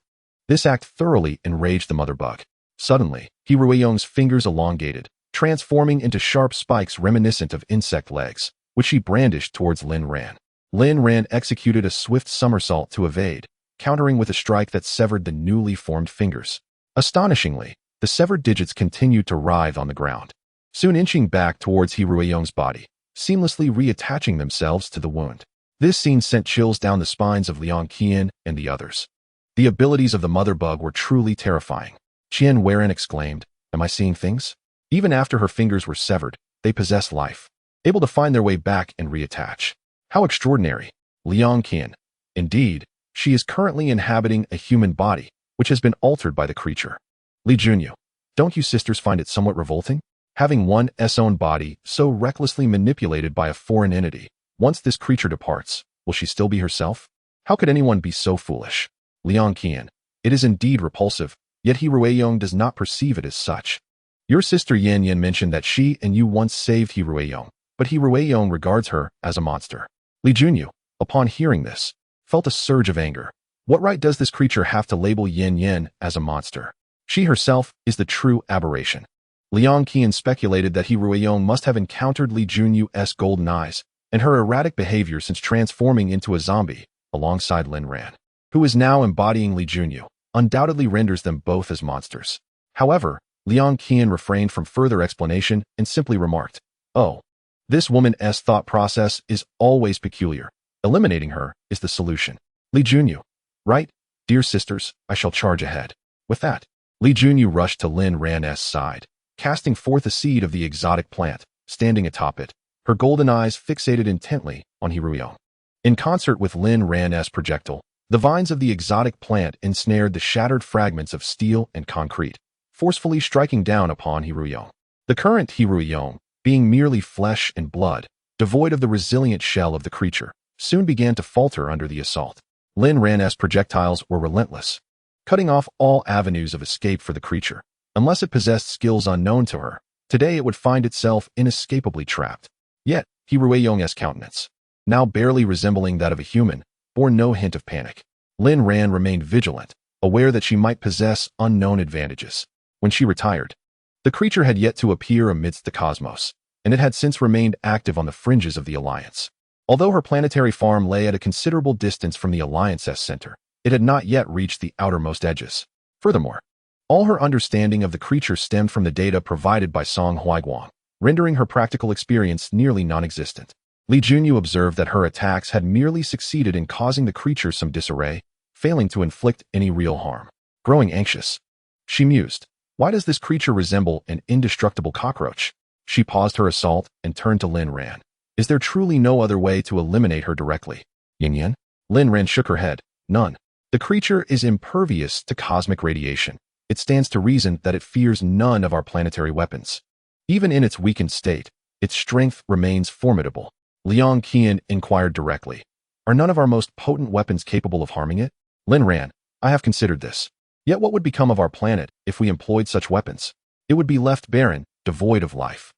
This act thoroughly enraged the mother bug. Suddenly, Heatwaves' fingers elongated, transforming into sharp spikes reminiscent of insect legs, which she brandished towards Lin Ran. Lin Ran executed a swift somersault to evade, countering with a strike that severed the newly formed fingers. Astonishingly, the severed digits continued to writhe on the ground, soon inching back towards Heatwaves' body, seamlessly reattaching themselves to the wound. This scene sent chills down the spines of Liang Qian and the others. The abilities of the mother bug were truly terrifying. Qian Weiren exclaimed, "Am I seeing things?" Even after her fingers were severed, they possessed life, able to find their way back and reattach. How extraordinary. Liang Qian. Indeed, she is currently inhabiting a human body, which has been altered by the creature. Li Junyu, don't you sisters find it somewhat revolting? Having one's own body so recklessly manipulated by a foreign entity. Once this creature departs, will she still be herself? How could anyone be so foolish? Liang Qian. It is indeed repulsive, yet Heatwaves does not perceive it as such. Your sister Yan Yan mentioned that she and you once saved Heatwaves, but Heatwaves regards her as a monster. Li Junyu, upon hearing this, felt a surge of anger. What right does this creature have to label Yan Yan as a monster? She herself is the true aberration. Liang Qian speculated that Heatwaves must have encountered Li Junyu's golden eyes and her erratic behavior since transforming into a zombie, alongside Lin Ran, who is now embodying Li Junyu, undoubtedly renders them both as monsters. However, Liang Qian refrained from further explanation and simply remarked, "Oh, this woman's thought process is always peculiar. Eliminating her is the solution." Li Junyu. Right, dear sisters, I shall charge ahead. With that, Li Junyu rushed to Lin Ran's side, casting forth a seed of the exotic plant, standing atop it, her golden eyes fixated intently on Heatwaves. In concert with Lin Ran's projectile, the vines of the exotic plant ensnared the shattered fragments of steel and concrete, forcefully striking down upon Heatwaves. The current Heatwaves, being merely flesh and blood, devoid of the resilient shell of the creature, soon began to falter under the assault. Lin Ran's projectiles were relentless, cutting off all avenues of escape for the creature. Unless it possessed skills unknown to her, today it would find itself inescapably trapped. Yet, Heatwaves' countenance, now barely resembling that of a human, bore no hint of panic. Lin Ran remained vigilant, aware that she might possess unknown advantages. When she retired, the creature had yet to appear amidst the cosmos, and it had since remained active on the fringes of the Alliance. Although her planetary farm lay at a considerable distance from the Alliance's center, it had not yet reached the outermost edges. Furthermore, all her understanding of the creature stemmed from the data provided by Song Huiguang, rendering her practical experience nearly non-existent. Li Junyu observed that her attacks had merely succeeded in causing the creature some disarray, failing to inflict any real harm. Growing anxious, she mused, why does this creature resemble an indestructible cockroach? She paused her assault and turned to Lin Ran. Is there truly no other way to eliminate her directly? Yin Yan? Lin Ran shook her head. None. The creature is impervious to cosmic radiation. It stands to reason that it fears none of our planetary weapons. Even in its weakened state, its strength remains formidable. Liang Qian inquired directly. Are none of our most potent weapons capable of harming it? Lin Ran, I have considered this. Yet what would become of our planet if we employed such weapons? It would be left barren, devoid of life.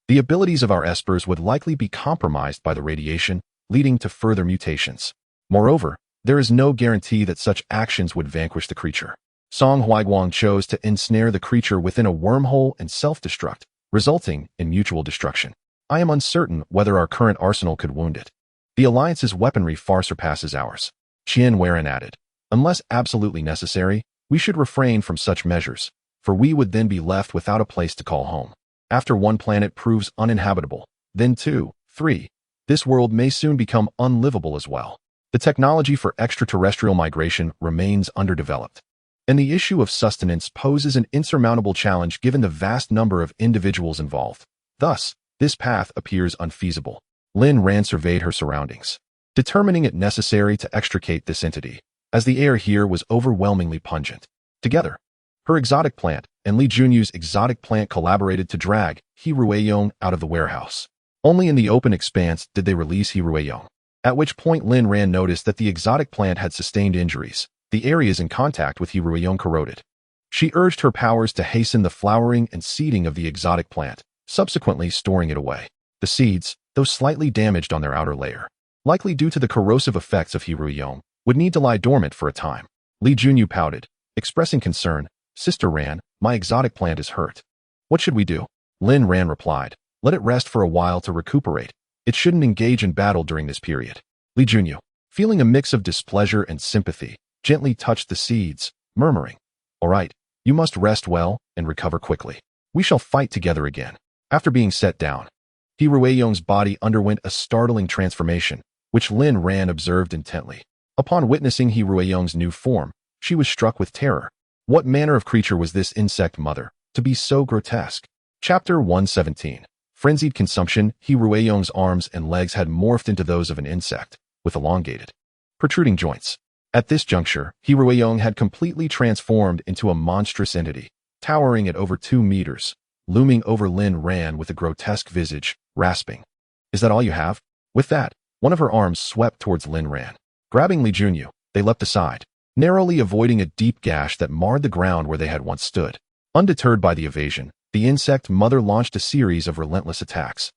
The abilities of our espers would likely be compromised by the radiation, leading to further mutations. Moreover, there is no guarantee that such actions would vanquish the creature. Song Huiguang chose to ensnare the creature within a wormhole and self-destruct, resulting in mutual destruction. I am uncertain whether our current arsenal could wound it. The Alliance's weaponry far surpasses ours. Lin Ran added. Unless absolutely necessary, we should refrain from such measures, for we would then be left without a place to call home. After one planet proves uninhabitable, then 2, 3, this world may soon become unlivable as well. The technology for extraterrestrial migration remains underdeveloped, and the issue of sustenance poses an insurmountable challenge given the vast number of individuals involved. Thus, this path appears unfeasible. Lin Ran surveyed her surroundings, determining it necessary to extricate this entity, as the air here was overwhelmingly pungent. Together, her exotic plant and Li Junyu's exotic plant collaborated to drag Heatwaves out of the warehouse. Only in the open expanse did they release Heatwaves, at which point Lin Ran noticed that the exotic plant had sustained injuries. The areas in contact with Heatwaves corroded. She urged her powers to hasten the flowering and seeding of the exotic plant, subsequently storing it away. The seeds, though slightly damaged on their outer layer, likely due to the corrosive effects of Heatwaves, would need to lie dormant for a time. Li Junyu pouted, expressing concern. Sister Ran, my exotic plant is hurt. What should we do? Lin Ran replied, let it rest for a while to recuperate. It shouldn't engage in battle during this period. Li Junyu, feeling a mix of displeasure and sympathy, gently touched the seeds, murmuring, all right, you must rest well and recover quickly. We shall fight together again. After being set down, Heatwaves' body underwent a startling transformation, which Lin Ran observed intently. Upon witnessing Heatwaves' new form, she was struck with terror. What manner of creature was this insect mother, to be so grotesque? Chapter 117. Frenzied consumption. Heatwaves' arms and legs had morphed into those of an insect, with elongated, protruding joints. At this juncture, Heatwaves had completely transformed into a monstrous entity, towering at over 2 meters, looming over Lin Ran with a grotesque visage, rasping. Is that all you have? With that, one of her arms swept towards Lin Ran. Grabbing Li Junyu, they leapt aside, narrowly avoiding a deep gash that marred the ground where they had once stood. Undeterred by the evasion, the insect mother launched a series of relentless attacks.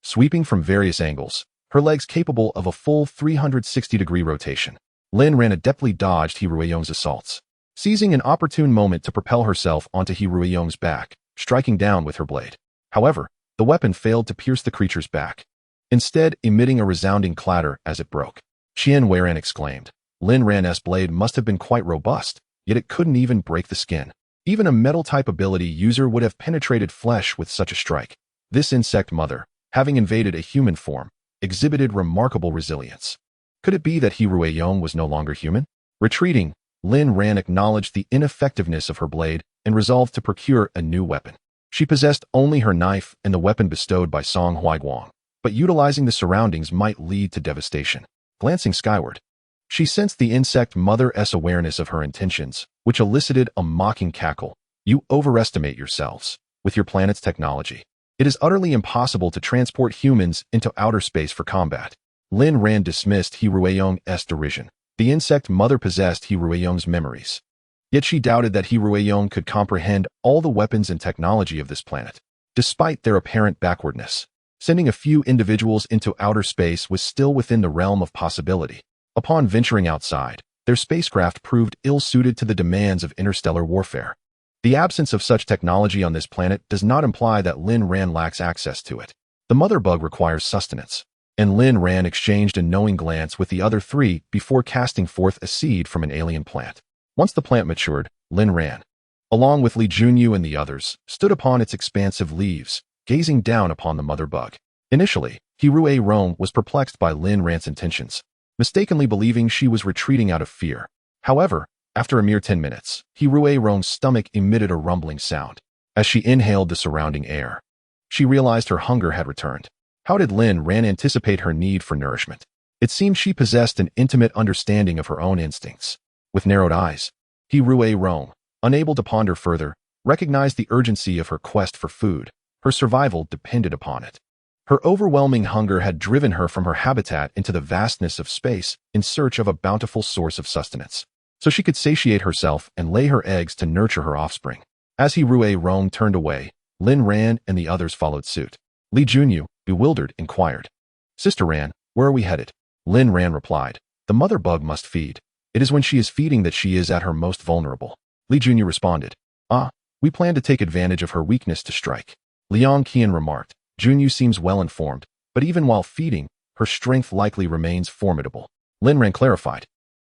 Sweeping from various angles, her legs capable of a full 360-degree rotation, Lin Ran adeptly dodged Heatwaves' assaults, seizing an opportune moment to propel herself onto Heatwaves' back, striking down with her blade. However, the weapon failed to pierce the creature's back, instead emitting a resounding clatter as it broke. Lin Ran exclaimed. Lin Ran's blade must have been quite robust, yet it couldn't even break the skin. Even a metal-type ability user would have penetrated flesh with such a strike. This insect mother, having invaded a human form, exhibited remarkable resilience. Could it be that Heatwaves was no longer human? Retreating, Lin Ran acknowledged the ineffectiveness of her blade and resolved to procure a new weapon. She possessed only her knife and the weapon bestowed by Song Huiguang, but utilizing the surroundings might lead to devastation. Glancing skyward, she sensed the insect mother's awareness of her intentions, which elicited a mocking cackle. You overestimate yourselves. With your planet's technology, it is utterly impossible to transport humans into outer space for combat. Lin Ran dismissed Heatwaves' derision. The insect mother possessed Heatwaves' memories. Yet she doubted that Heatwaves could comprehend all the weapons and technology of this planet. Despite their apparent backwardness, sending a few individuals into outer space was still within the realm of possibility. Upon venturing outside, their spacecraft proved ill-suited to the demands of interstellar warfare. The absence of such technology on this planet does not imply that Lin Ran lacks access to it. The mother bug requires sustenance, and Lin Ran exchanged a knowing glance with the other 3 before casting forth a seed from an alien plant. Once the plant matured, Lin Ran, along with Li Junyu and the others, stood upon its expansive leaves, gazing down upon the mother bug. Initially, Heatwaves was perplexed by Lin Ran's intentions, mistakenly believing she was retreating out of fear. However, after a mere 10 minutes, Heatwaves' stomach emitted a rumbling sound. As she inhaled the surrounding air, she realized her hunger had returned. How did Lin Ran anticipate her need for nourishment? It seemed she possessed an intimate understanding of her own instincts. With narrowed eyes, Heatwaves, unable to ponder further, recognized the urgency of her quest for food. Her survival depended upon it. Her overwhelming hunger had driven her from her habitat into the vastness of space in search of a bountiful source of sustenance, so she could satiate herself and lay her eggs to nurture her offspring. As Heatwaves turned away, Lin Ran and the others followed suit. Li Junyu, bewildered, inquired, Sister Ran, where are we headed? Lin Ran replied, the mother bug must feed. It is when she is feeding that she is at her most vulnerable. Li Junyu responded. Ah, we plan to take advantage of her weakness to strike. Liang Qian remarked. Junyu seems well informed, but even while feeding, her strength likely remains formidable. Lin Ran clarified.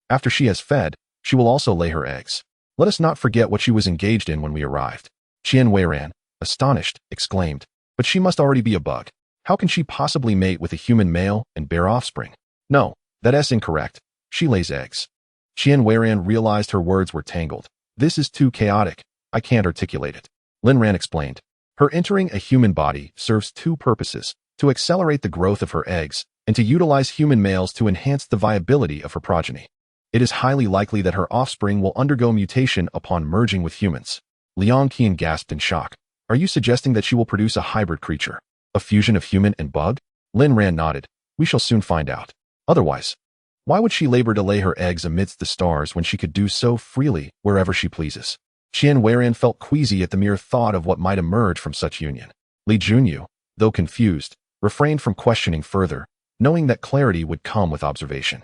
After she has fed, she will also lay her eggs. Let us not forget what she was engaged in when we arrived. Qian Weiran, astonished, exclaimed. But she must already be a bug. How can she possibly mate with a human male and bear offspring? No, that's incorrect. She lays eggs. Qian Weiran realized her words were tangled. This is too chaotic. I can't articulate it. Lin Ran explained. Her entering a human body serves two purposes: to accelerate the growth of her eggs and to utilize human males to enhance the viability of her progeny. It is highly likely that her offspring will undergo mutation upon merging with humans. Liang Qian gasped in shock. Are you suggesting that she will produce a hybrid creature? A fusion of human and bug? Lin Ran nodded. We shall soon find out. Otherwise, why would she labor to lay her eggs amidst the stars when she could do so freely wherever she pleases? Qian Weiran felt queasy at the mere thought of what might emerge from such union. Li Junyu, though confused, refrained from questioning further, knowing that clarity would come with observation.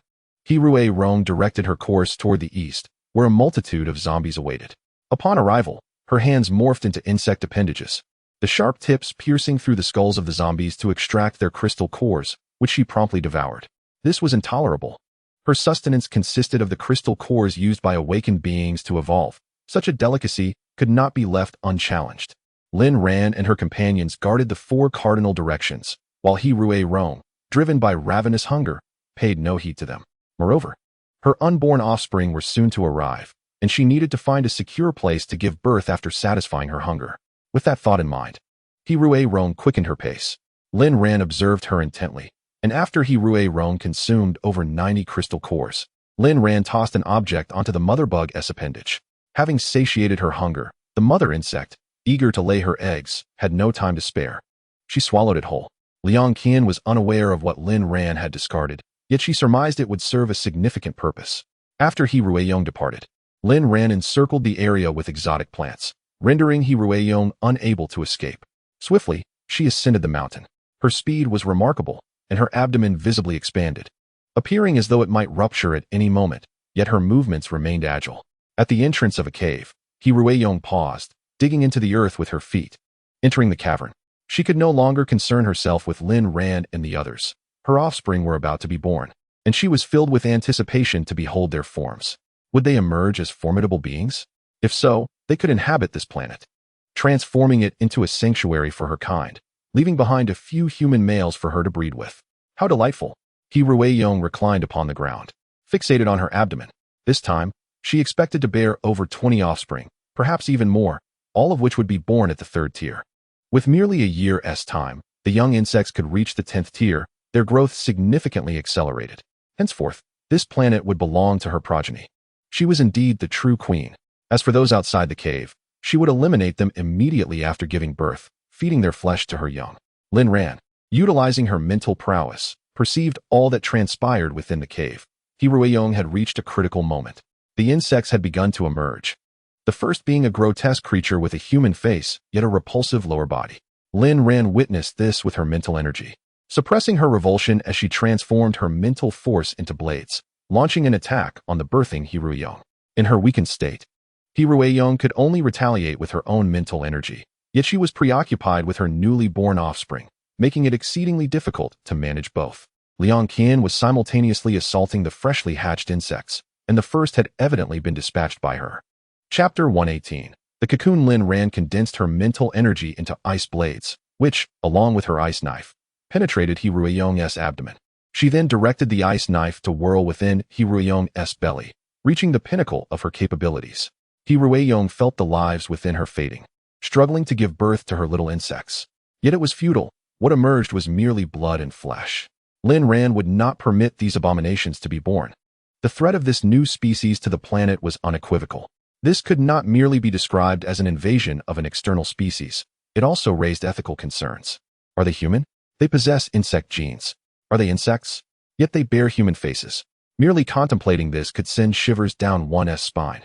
Heatwaves directed her course toward the east, where a multitude of zombies awaited. Upon arrival, her hands morphed into insect appendages, the sharp tips piercing through the skulls of the zombies to extract their crystal cores, which she promptly devoured. This was intolerable. Her sustenance consisted of the crystal cores used by awakened beings to evolve. Such a delicacy could not be left unchallenged. Lin Ran and her companions guarded the four cardinal directions, while Heatwaves, driven by ravenous hunger, paid no heed to them. Moreover, her unborn offspring were soon to arrive, and she needed to find a secure place to give birth after satisfying her hunger. With that thought in mind, Heatwaves quickened her pace. Lin Ran observed her intently, and after Heatwaves consumed over 90 crystal cores, Lin Ran tossed an object onto the mother bug's appendage. Having satiated her hunger, the mother insect, eager to lay her eggs, had no time to spare. She swallowed it whole. Liang Qian was unaware of what Lin Ran had discarded, yet she surmised it would serve a significant purpose. After Heatwaves departed, Lin Ran encircled the area with exotic plants, rendering Heatwaves unable to escape. Swiftly, she ascended the mountain. Her speed was remarkable, and her abdomen visibly expanded, appearing as though it might rupture at any moment, yet her movements remained agile. At the entrance of a cave, Heatwaves paused, digging into the earth with her feet. Entering the cavern, she could no longer concern herself with Lin Ran and the others. Her offspring were about to be born, and she was filled with anticipation to behold their forms. Would they emerge as formidable beings? If so, they could inhabit this planet, transforming it into a sanctuary for her kind, leaving behind a few human males for her to breed with. How delightful! Heatwaves reclined upon the ground, fixated on her abdomen. This time, she expected to bear over 20 offspring, perhaps even more, all of which would be born at the 3rd tier. With merely a year's time, the young insects could reach the 10th tier, their growth significantly accelerated. Henceforth, this planet would belong to her progeny. She was indeed the true queen. As for those outside the cave, she would eliminate them immediately after giving birth, feeding their flesh to her young. Lin Ran, utilizing her mental prowess, perceived all that transpired within the cave. Heatwaves had reached a critical moment. The insects had begun to emerge. The first being a grotesque creature with a human face, yet a repulsive lower body. Lin Ran witnessed this with her mental energy, suppressing her revulsion as she transformed her mental force into blades, launching an attack on the birthing Heatwaves. In her weakened state, Heatwaves could only retaliate with her own mental energy, yet she was preoccupied with her newly born offspring, making it exceedingly difficult to manage both. Liang Qian was simultaneously assaulting the freshly hatched insects, and the first had evidently been dispatched by her. Chapter 118. The cocoon. Lin Ran condensed her mental energy into ice blades, which, along with her ice knife, penetrated Heatwaves' abdomen. She then directed the ice knife to whirl within Heatwaves' belly, reaching the pinnacle of her capabilities. Heatwaves felt the lives within her fading, struggling to give birth to her little insects. Yet it was futile. What emerged was merely blood and flesh. Lin Ran would not permit these abominations to be born. The threat of this new species to the planet was unequivocal. This could not merely be described as an invasion of an external species. It also raised ethical concerns. Are they human? They possess insect genes. Are they insects? Yet they bear human faces. Merely contemplating this could send shivers down one's spine.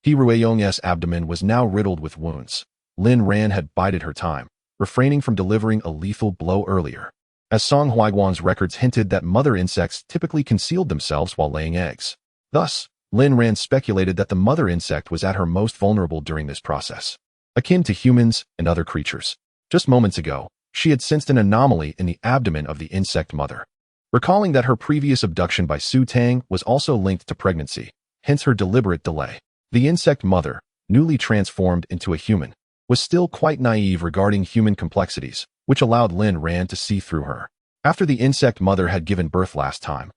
Heatwaves' abdomen was now riddled with wounds. Lin Ran had bided her time, refraining from delivering a lethal blow earlier, as Song Huiguan's records hinted that mother insects typically concealed themselves while laying eggs. Thus, Lin Ran speculated that the mother insect was at her most vulnerable during this process, akin to humans and other creatures. Just moments ago, she had sensed an anomaly in the abdomen of the insect mother. Recalling that her previous abduction by Su Tang was also linked to pregnancy, hence her deliberate delay. The insect mother, newly transformed into a human, was still quite naive regarding human complexities, which allowed Lin Ran to see through her. After the insect mother had given birth last time,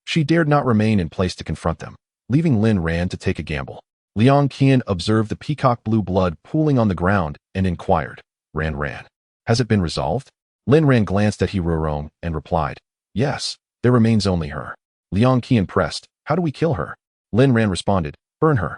she dared not remain in place to confront them, leaving Lin Ran to take a gamble. Liang Qian observed the peacock blue blood pooling on the ground and inquired, Ran, has it been resolved? Lin Ran glanced at He Ruorong and replied, yes, there remains only her. Liang Qian pressed, how do we kill her? Lin Ran responded, burn her.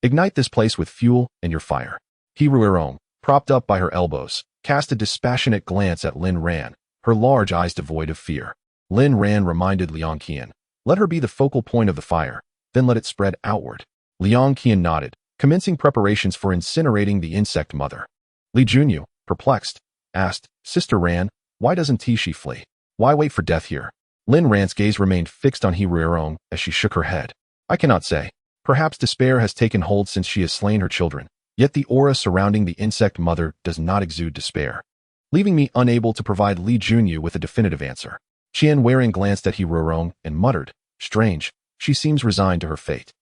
Ignite this place with fuel and your fire. He Ruorong, propped up by her elbows, cast a dispassionate glance at Lin Ran, her large eyes devoid of fear. Lin Ran reminded Liang Qian, let her be the focal point of the fire, then let it spread outward. Liang Qian nodded, commencing preparations for incinerating the insect mother. Li Junyu, perplexed, asked, Sister Ran, why doesn't Tishi flee? Why wait for death here? Lin Ran's gaze remained fixed on He Ruorong as she shook her head. I cannot say. Perhaps despair has taken hold since she has slain her children, yet the aura surrounding the insect mother does not exude despair, leaving me unable to provide Li Junyu with a definitive answer. Qian Weiren glanced at He Ruorong and muttered, strange, she seems resigned to her fate.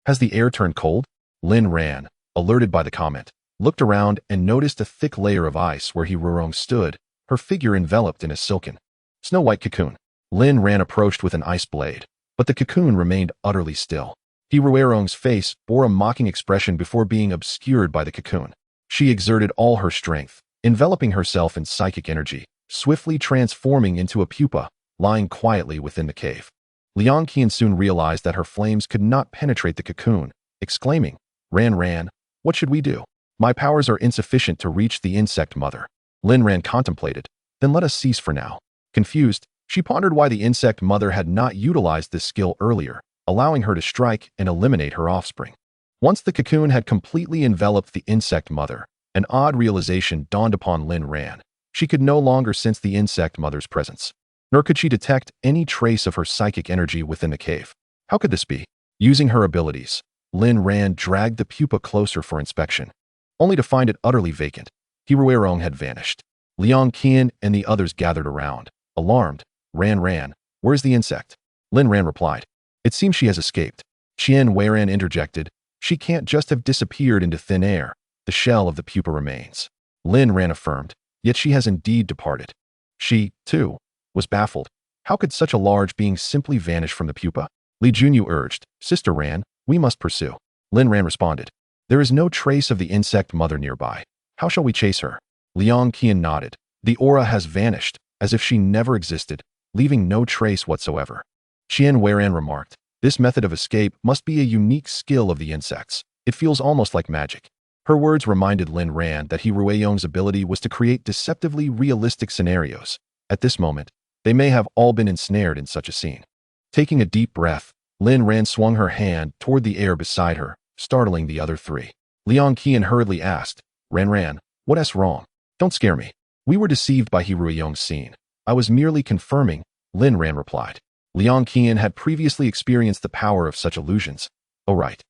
Has the air turned cold? Lin Ran, alerted by the comment, looked around and noticed a thick layer of ice where He Ruorong stood, her figure enveloped in a silken, snow-white cocoon. Lin Ran approached with an ice blade, but the cocoon remained utterly still. He Ruorong's face bore a mocking expression before being obscured by the cocoon. She exerted all her strength, enveloping herself in psychic energy, swiftly transforming into a pupa, lying quietly within the cave. Liang Qian soon realized that her flames could not penetrate the cocoon, exclaiming, Ran, what should we do? My powers are insufficient to reach the insect mother. Lin Ran contemplated, then let us cease for now. Confused, she pondered why the insect mother had not utilized this skill earlier, allowing her to strike and eliminate her offspring. Once the cocoon had completely enveloped the insect mother, an odd realization dawned upon Lin Ran. She could no longer sense the insect mother's presence, nor could she detect any trace of her psychic energy within the cave. How could this be? Using her abilities, Lin Ran dragged the pupa closer for inspection, only to find it utterly vacant. He Ruorong had vanished. Liang Qian and the others gathered around, alarmed. Ran, where's the insect? Lin Ran replied, it seems she has escaped. Qian Weiren interjected, she can't just have disappeared into thin air. The shell of the pupa remains. Lin Ran affirmed, yet she has indeed departed. She, too, was baffled. How could such a large being simply vanish from the pupa? Li Junyu urged, Sister Ran, we must pursue. Lin Ran responded, there is no trace of the insect mother nearby. How shall we chase her? Liang Qian nodded. The aura has vanished, as if she never existed, leaving no trace whatsoever. Qian Weiren remarked, this method of escape must be a unique skill of the insects. It feels almost like magic. Her words reminded Lin Ran that He Ruorong's ability was to create deceptively realistic scenarios. At this moment, they may have all been ensnared in such a scene. Taking a deep breath, Lin Ran swung her hand toward the air beside her, startling the other three. Liang Qian hurriedly asked, Ran, what's wrong? Don't scare me. We were deceived by He Ruorong's scene. I was merely confirming, Lin Ran replied. Liang Qian had previously experienced the power of such illusions. Oh right.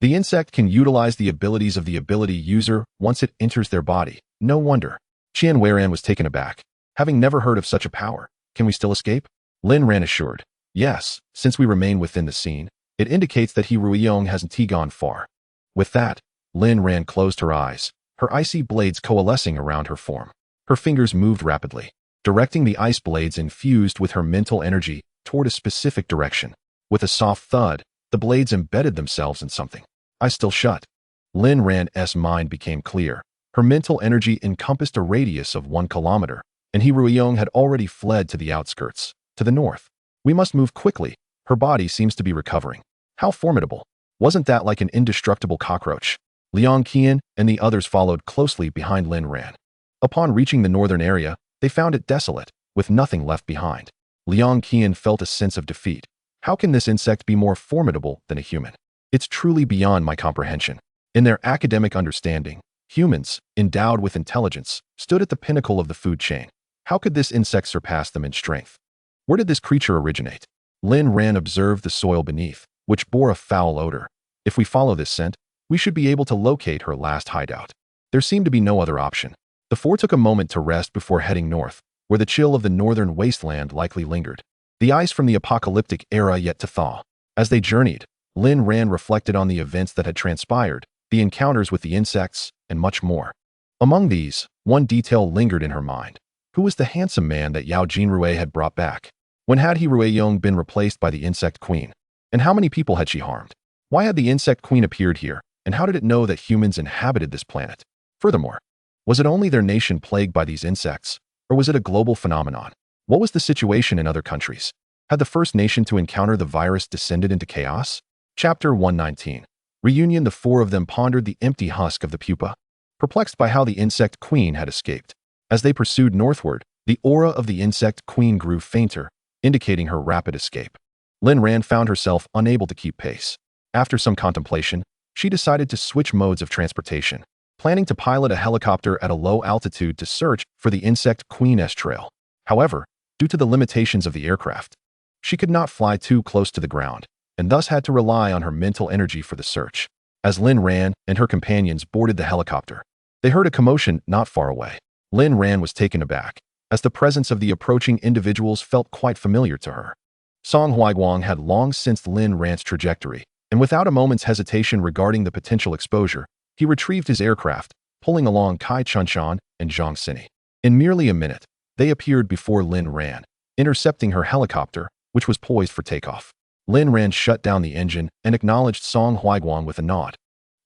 The insect can utilize the abilities of the ability user once it enters their body. No wonder. Qian Weiren was taken aback. Having never heard of such a power, can we still escape? Lin Ran assured, yes, since we remain within the scene, it indicates that He Ruorong hasn't gone far. With that, Lin Ran closed her eyes, her icy blades coalescing around her form. Her fingers moved rapidly, directing the ice blades infused with her mental energy toward a specific direction. With a soft thud, the blades embedded themselves in something. Eyes still shut. Lin Ran's mind became clear. Her mental energy encompassed a radius of 1 kilometer, and He Ruorong had already fled to the outskirts, to the north. We must move quickly. Her body seems to be recovering. How formidable. Wasn't that like an indestructible cockroach? Liang Qian and the others followed closely behind Lin Ran. Upon reaching the northern area, they found it desolate, with nothing left behind. Liang Qian felt a sense of defeat. How can this insect be more formidable than a human? It's truly beyond my comprehension. In their academic understanding, humans, endowed with intelligence, stood at the pinnacle of the food chain. How could this insect surpass them in strength? Where did this creature originate? Lin Ran observed the soil beneath, which bore a foul odor. If we follow this scent, we should be able to locate her last hideout. There seemed to be no other option. The four took a moment to rest before heading north, where the chill of the northern wasteland likely lingered. The ice from the apocalyptic era yet to thaw. As they journeyed, Lin Ran reflected on the events that had transpired, the encounters with the insects, and much more. Among these, one detail lingered in her mind. Who was the handsome man that Yao Jinrui had brought back? When had he Rueyong been replaced by the insect queen? And how many people had she harmed? Why had the insect queen appeared here, and how did it know that humans inhabited this planet? Furthermore, was it only their nation plagued by these insects, or was it a global phenomenon? What was the situation in other countries? Had the first nation to encounter the virus descended into chaos? Chapter 119. Reunion. The four of them pondered the empty husk of the pupa, perplexed by how the insect queen had escaped. As they pursued northward, the aura of the insect queen grew fainter, indicating her rapid escape. Lin Ran found herself unable to keep pace. After some contemplation, she decided to switch modes of transportation, planning to pilot a helicopter at a low altitude to search for the insect queen's trail. However, due to the limitations of the aircraft, she could not fly too close to the ground, and thus had to rely on her mental energy for the search. As Lin Ran and her companions boarded the helicopter, they heard a commotion not far away. Lin Ran was taken aback, as the presence of the approaching individuals felt quite familiar to her. Song Huiguang had long sensed Lin Ran's trajectory, and without a moment's hesitation regarding the potential exposure, he retrieved his aircraft, pulling along Kai Chunshan and Zhang Sini. In merely a minute, they appeared before Lin Ran, intercepting her helicopter, which was poised for takeoff. Lin Ran shut down the engine and acknowledged Song Huiguang with a nod,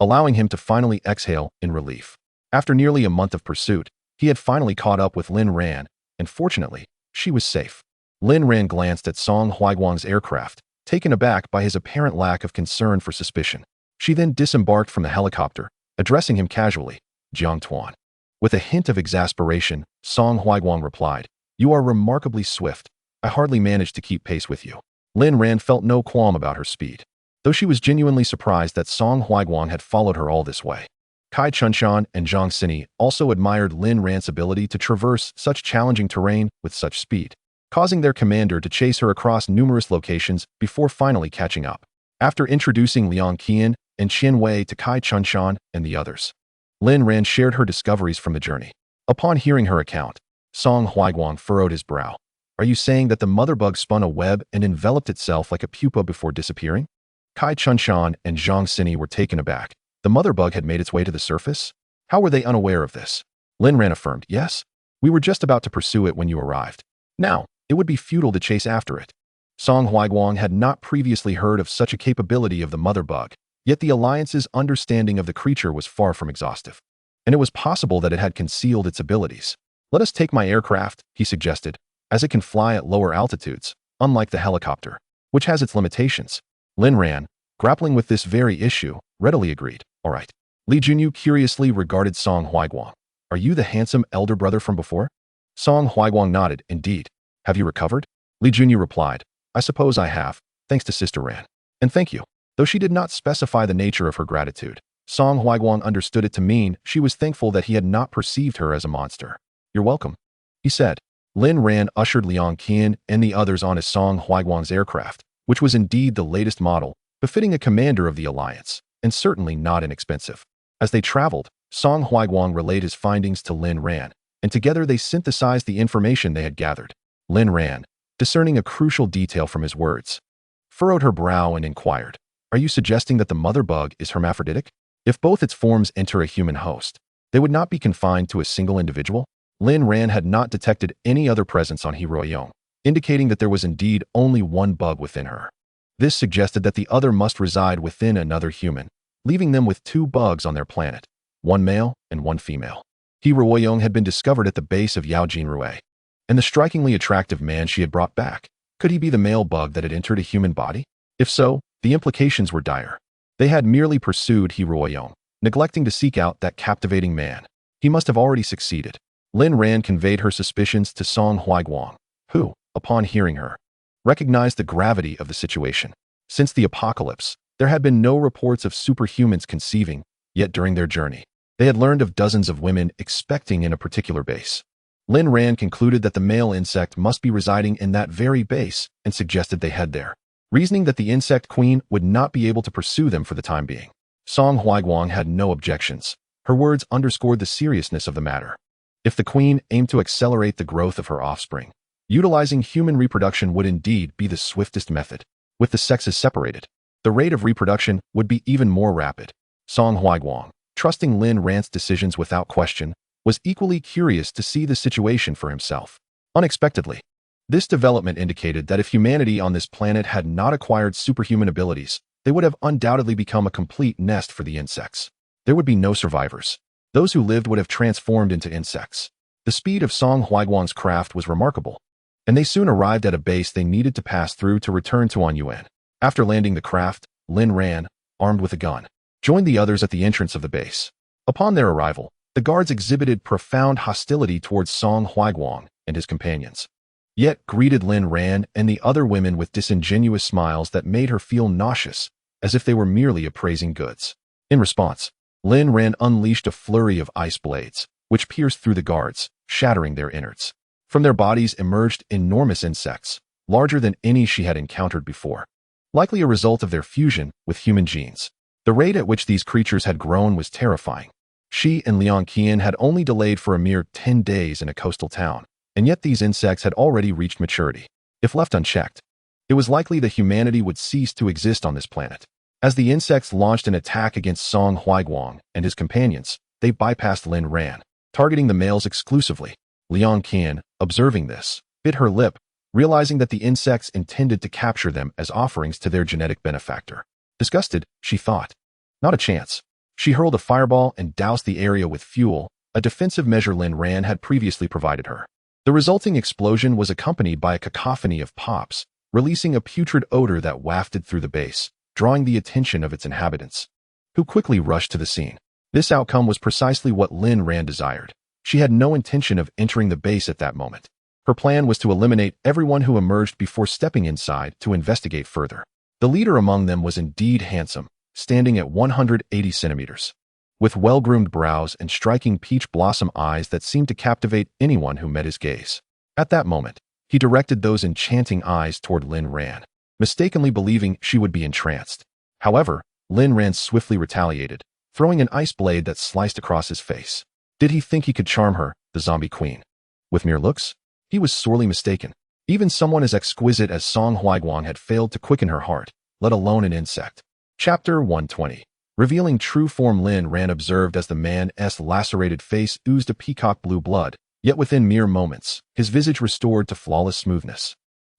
allowing him to finally exhale in relief. After nearly a month of pursuit, he had finally caught up with Lin Ran, and fortunately, she was safe. Lin Ran glanced at Song Huiguang's aircraft, taken aback by his apparent lack of concern for suspicion. She then disembarked from the helicopter, addressing him casually, Jiang Tuan. With a hint of exasperation, Song Huiguang replied, "You are remarkably swift. I hardly managed to keep pace with you." Lin Ran felt no qualm about her speed, though she was genuinely surprised that Song Huiguang had followed her all this way. Kai Chunshan and Zhang Sini also admired Lin Ran's ability to traverse such challenging terrain with such speed, causing their commander to chase her across numerous locations before finally catching up. After introducing Liang Qian and Qian Wei to Kai Chunshan and the others, Lin Ran shared her discoveries from the journey. Upon hearing her account, Song Huiguang furrowed his brow. "Are you saying that the mother bug spun a web and enveloped itself like a pupa before disappearing?" Kai Chunshan and Zhang Sini were taken aback. The mother bug had made its way to the surface? How were they unaware of this? Lin Ran affirmed, "Yes, we were just about to pursue it when you arrived. Now, it would be futile to chase after it." Song Huiguang had not previously heard of such a capability of the mother bug, yet the Alliance's understanding of the creature was far from exhaustive, and it was possible that it had concealed its abilities. "Let us take my aircraft," he suggested, "as it can fly at lower altitudes, unlike the helicopter, which has its limitations." Lin Ran, grappling with this very issue, readily agreed. "All right." Li Junyu curiously regarded Song Huiguang. "Are you the handsome elder brother from before?" Song Huiguang nodded. "Indeed. Have you recovered?" Li Junyu replied, "I suppose I have, thanks to Sister Ran. And thank you." Though she did not specify the nature of her gratitude, Song Huiguang understood it to mean she was thankful that he had not perceived her as a monster. "You're welcome," he said. Lin Ran ushered Liang Qian and the others onto Song Huiguang's aircraft, which was indeed the latest model, befitting a commander of the Alliance, and certainly not inexpensive. As they traveled, Song Huiguang relayed his findings to Lin Ran, and together they synthesized the information they had gathered. Lin Ran, discerning a crucial detail from his words, furrowed her brow and inquired, "Are you suggesting that the mother bug is hermaphroditic? If both its forms enter a human host, they would not be confined to a single individual?" Lin Ran had not detected any other presence on Heroyong, indicating that there was indeed only one bug within her. This suggested that the other must reside within another human, leaving them with two bugs on their planet, one male and one female. Heroyong had been discovered at the base of Yao Jinrui, and the strikingly attractive man she had brought back. Could he be the male bug that had entered a human body? If so, the implications were dire. They had merely pursued Heroyong, neglecting to seek out that captivating man. He must have already succeeded. Lin Ran conveyed her suspicions to Song Huiguang, who, upon hearing her, recognized the gravity of the situation. Since the apocalypse, there had been no reports of superhumans conceiving, yet during their journey, they had learned of dozens of women expecting in a particular base. Lin Ran concluded that the male insect must be residing in that very base and suggested they head there. reasoning that the insect queen would not be able to pursue them for the time being. Song Huaiguang had no objections. Her words underscored the seriousness of the matter. If the queen aimed to accelerate the growth of her offspring, utilizing human reproduction would indeed be the swiftest method. With the sexes separated, the rate of reproduction would be even more rapid. Song Huaiguang, trusting Lin Ran's decisions without question, was equally curious to see the situation for himself. Unexpectedly, this development indicated that if humanity on this planet had not acquired superhuman abilities, they would have undoubtedly become a complete nest for the insects. There would be no survivors. Those who lived would have transformed into insects. The speed of Song Huaiguang's craft was remarkable, and they soon arrived at a base they needed to pass through to return to Anyuan. After landing the craft, Lin Ran, armed with a gun, joined the others at the entrance of the base. Upon their arrival, the guards exhibited profound hostility towards Song Huaiguang and his companions, yet greeted Lin Ran and the other women with disingenuous smiles that made her feel nauseous, as if they were merely appraising goods. In response, Lin Ran unleashed a flurry of ice blades, which pierced through the guards, shattering their innards. From their bodies emerged enormous insects, larger than any she had encountered before, likely a result of their fusion with human genes. The rate at which these creatures had grown was terrifying. She and Liang Qian had only delayed for a mere 10 days in a coastal town, and yet these insects had already reached maturity. If left unchecked, it was likely that humanity would cease to exist on this planet. As the insects launched an attack against Song Huaiguang and his companions, they bypassed Lin Ran, targeting the males exclusively. Liang Qian, observing this, bit her lip, realizing that the insects intended to capture them as offerings to their genetic benefactor. Disgusted, she thought, not a chance. She hurled a fireball and doused the area with fuel, a defensive measure Lin Ran had previously provided her. The resulting explosion was accompanied by a cacophony of pops, releasing a putrid odor that wafted through the base, drawing the attention of its inhabitants, who quickly rushed to the scene. This outcome was precisely what Lin Ran desired. She had no intention of entering the base at that moment. Her plan was to eliminate everyone who emerged before stepping inside to investigate further. The leader among them was indeed handsome, standing at 180 centimeters, with well-groomed brows and striking peach blossom eyes that seemed to captivate anyone who met his gaze. At that moment, he directed those enchanting eyes toward Lin Ran, mistakenly believing she would be entranced. However, Lin Ran swiftly retaliated, throwing an ice blade that sliced across his face. Did he think he could charm her, the zombie queen, with mere looks? He was sorely mistaken. Even someone as exquisite as Song Huaiguang had failed to quicken her heart, let alone an insect. Chapter 120. Revealing true form. Lin Ran observed as the man's lacerated face oozed a peacock blue blood, yet within mere moments, his visage restored to flawless smoothness,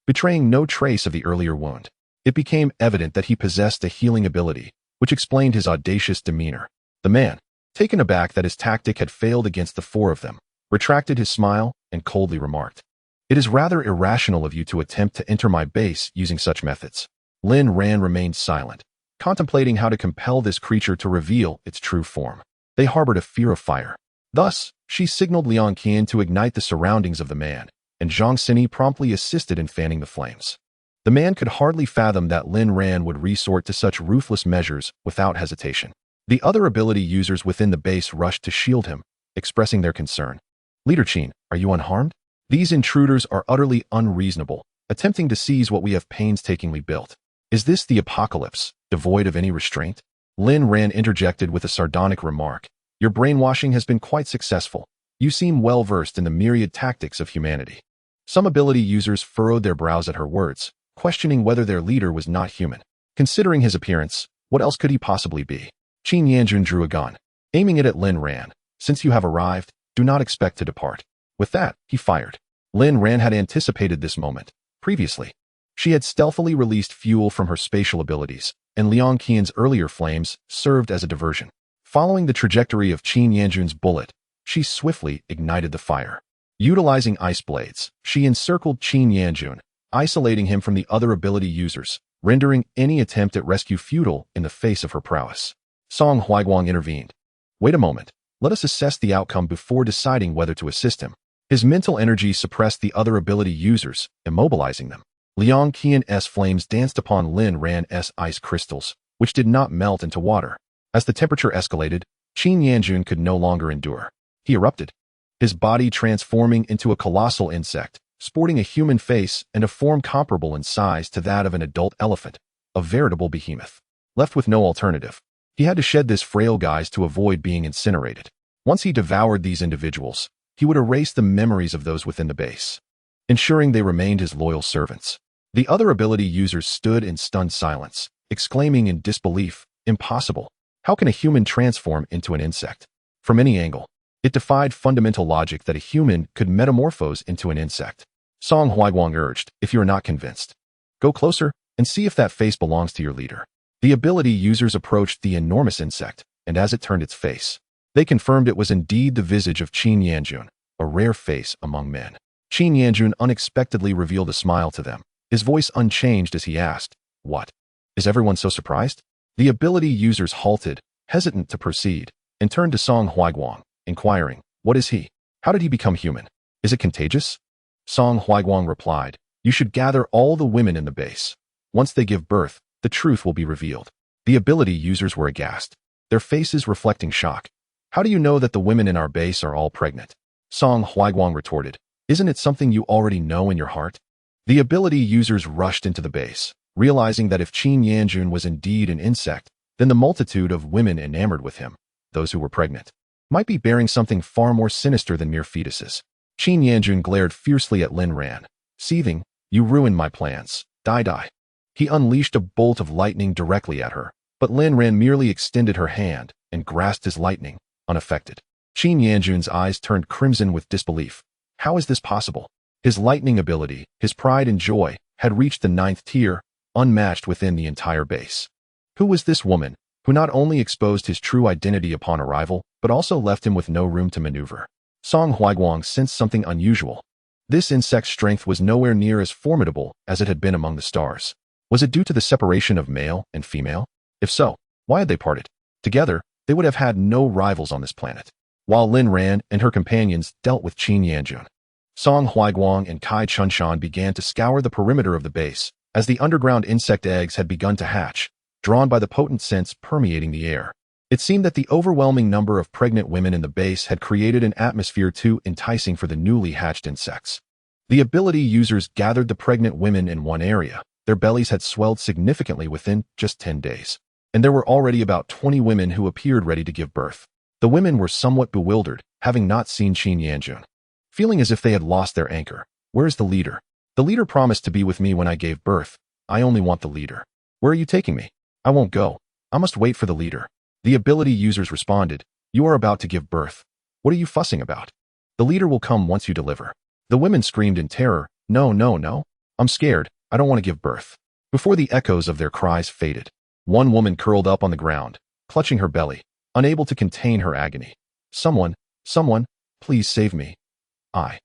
betraying no trace of the earlier wound. It became evident that he possessed a healing ability, which explained his audacious demeanor. The man, taken aback that his tactic had failed against the four of them, retracted his smile and coldly remarked, "It is rather irrational of you to attempt to enter my base using such methods." Lin Ran remained silent, contemplating how to compel this creature to reveal its true form. They harbored a fear of fire. Thus, she signaled Liang Qian to ignite the surroundings of the man, and Zhang Xini promptly assisted in fanning the flames. The man could hardly fathom that Lin Ran would resort to such ruthless measures without hesitation. The other ability users within the base rushed to shield him, expressing their concern. "Leader Qin, are you unharmed? These intruders are utterly unreasonable, attempting to seize what we have painstakingly built. Is this the apocalypse, devoid of any restraint?" Lin Ran interjected with a sardonic remark. "Your brainwashing has been quite successful. You seem well versed in the myriad tactics of humanity." Some ability users furrowed their brows at her words, questioning whether their leader was not human. Considering his appearance, what else could he possibly be? Qin Yanjun drew a gun, aiming it at Lin Ran. "Since you have arrived, do not expect to depart." With that, he fired. Lin Ran had anticipated this moment. Previously, she had stealthily released fuel from her spatial abilities, and Liang Qian's earlier flames served as a diversion. Following the trajectory of Qin Yanjun's bullet, she swiftly ignited the fire. Utilizing ice blades, she encircled Qin Yanjun, isolating him from the other ability users, rendering any attempt at rescue futile in the face of her prowess. Song Huaiguang intervened. "Wait a moment. Let us assess the outcome before deciding whether to assist him." His mental energy suppressed the other ability users, immobilizing them. Liang Qian's flames danced upon Lin Ran's ice crystals, which did not melt into water. As the temperature escalated, Qin Yanjun could no longer endure. He erupted, his body transforming into a colossal insect, sporting a human face and a form comparable in size to that of an adult elephant, a veritable behemoth. Left with no alternative, he had to shed this frail guise to avoid being incinerated. Once he devoured these individuals, he would erase the memories of those within the base, ensuring they remained his loyal servants. The other ability users stood in stunned silence, exclaiming in disbelief, "Impossible! How can a human transform into an insect?" From any angle, it defied fundamental logic that a human could metamorphose into an insect. Song Huaiguang urged, "If you are not convinced, go closer and see if that face belongs to your leader." The ability users approached the enormous insect, and as it turned its face, they confirmed it was indeed the visage of Qin Yanjun, a rare face among men. Qin Yanjun unexpectedly revealed a smile to them, his voice unchanged as he asked, "What? Is everyone so surprised?" The ability users halted, hesitant to proceed, and turned to Song Huaiguang, inquiring, "What is he? How did he become human? Is it contagious?" Song Huaiguang replied, "You should gather all the women in the base. Once they give birth, the truth will be revealed." The ability users were aghast, their faces reflecting shock. "How do you know that the women in our base are all pregnant?" Song Huaiguang retorted, "Isn't it something you already know in your heart?" The ability users rushed into the base, realizing that if Qin Yanjun was indeed an insect, then the multitude of women enamored with him, those who were pregnant, might be bearing something far more sinister than mere fetuses. Qin Yanjun glared fiercely at Lin Ran, seething, "You ruined my plans. Die, die." He unleashed a bolt of lightning directly at her, but Lin Ran merely extended her hand and grasped his lightning, unaffected. Qin Yanjun's eyes turned crimson with disbelief. How is this possible? His lightning ability, his pride and joy, had reached the 9th tier, unmatched within the entire base. Who was this woman, who not only exposed his true identity upon arrival, but also left him with no room to maneuver? Song Huaiguang sensed something unusual. This insect's strength was nowhere near as formidable as it had been among the stars. Was it due to the separation of male and female? If so, why had they parted? Together, they would have had no rivals on this planet. While Lin Ran and her companions dealt with Qin Yanjun, Song Huaiguang and Kai Chunshan began to scour the perimeter of the base, as the underground insect eggs had begun to hatch, drawn by the potent scents permeating the air. It seemed that the overwhelming number of pregnant women in the base had created an atmosphere too enticing for the newly hatched insects. The ability users gathered the pregnant women in one area. Their bellies had swelled significantly within just 10 days, and there were already about 20 women who appeared ready to give birth. The women were somewhat bewildered, having not seen Qin Yanjun, feeling as if they had lost their anchor. "Where is the leader? The leader promised to be with me when I gave birth. I only want the leader. Where are you taking me? I won't go. I must wait for the leader." The ability users responded, "You are about to give birth. What are you fussing about? The leader will come once you deliver." The women screamed in terror, "No, no, no. I'm scared. I don't want to give birth." Before the echoes of their cries faded, one woman curled up on the ground, clutching her belly, unable to contain her agony. Someone, please save me. I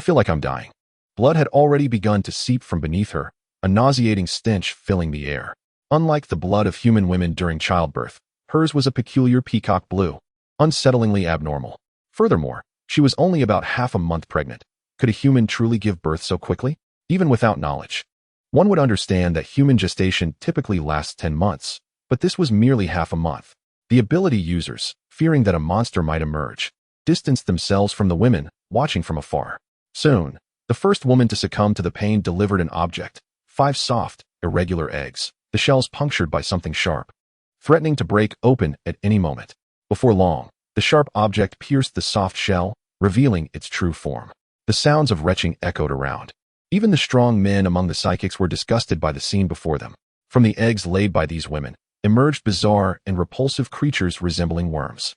feel like I'm dying." Blood had already begun to seep from beneath her, a nauseating stench filling the air. Unlike the blood of human women during childbirth, hers was a peculiar peacock blue, unsettlingly abnormal. Furthermore, she was only about half a month pregnant. Could a human truly give birth so quickly? Even without knowledge, one would understand that human gestation typically lasts 10 months, but this was merely half a month. The ability users, fearing that a monster might emerge, distanced themselves from the women, watching from afar. Soon, the first woman to succumb to the pain delivered an object, 5 soft, irregular eggs, the shells punctured by something sharp, threatening to break open at any moment. Before long, the sharp object pierced the soft shell, revealing its true form. The sounds of retching echoed around. Even the strong men among the psychics were disgusted by the scene before them. From the eggs laid by these women, emerged bizarre and repulsive creatures resembling worms.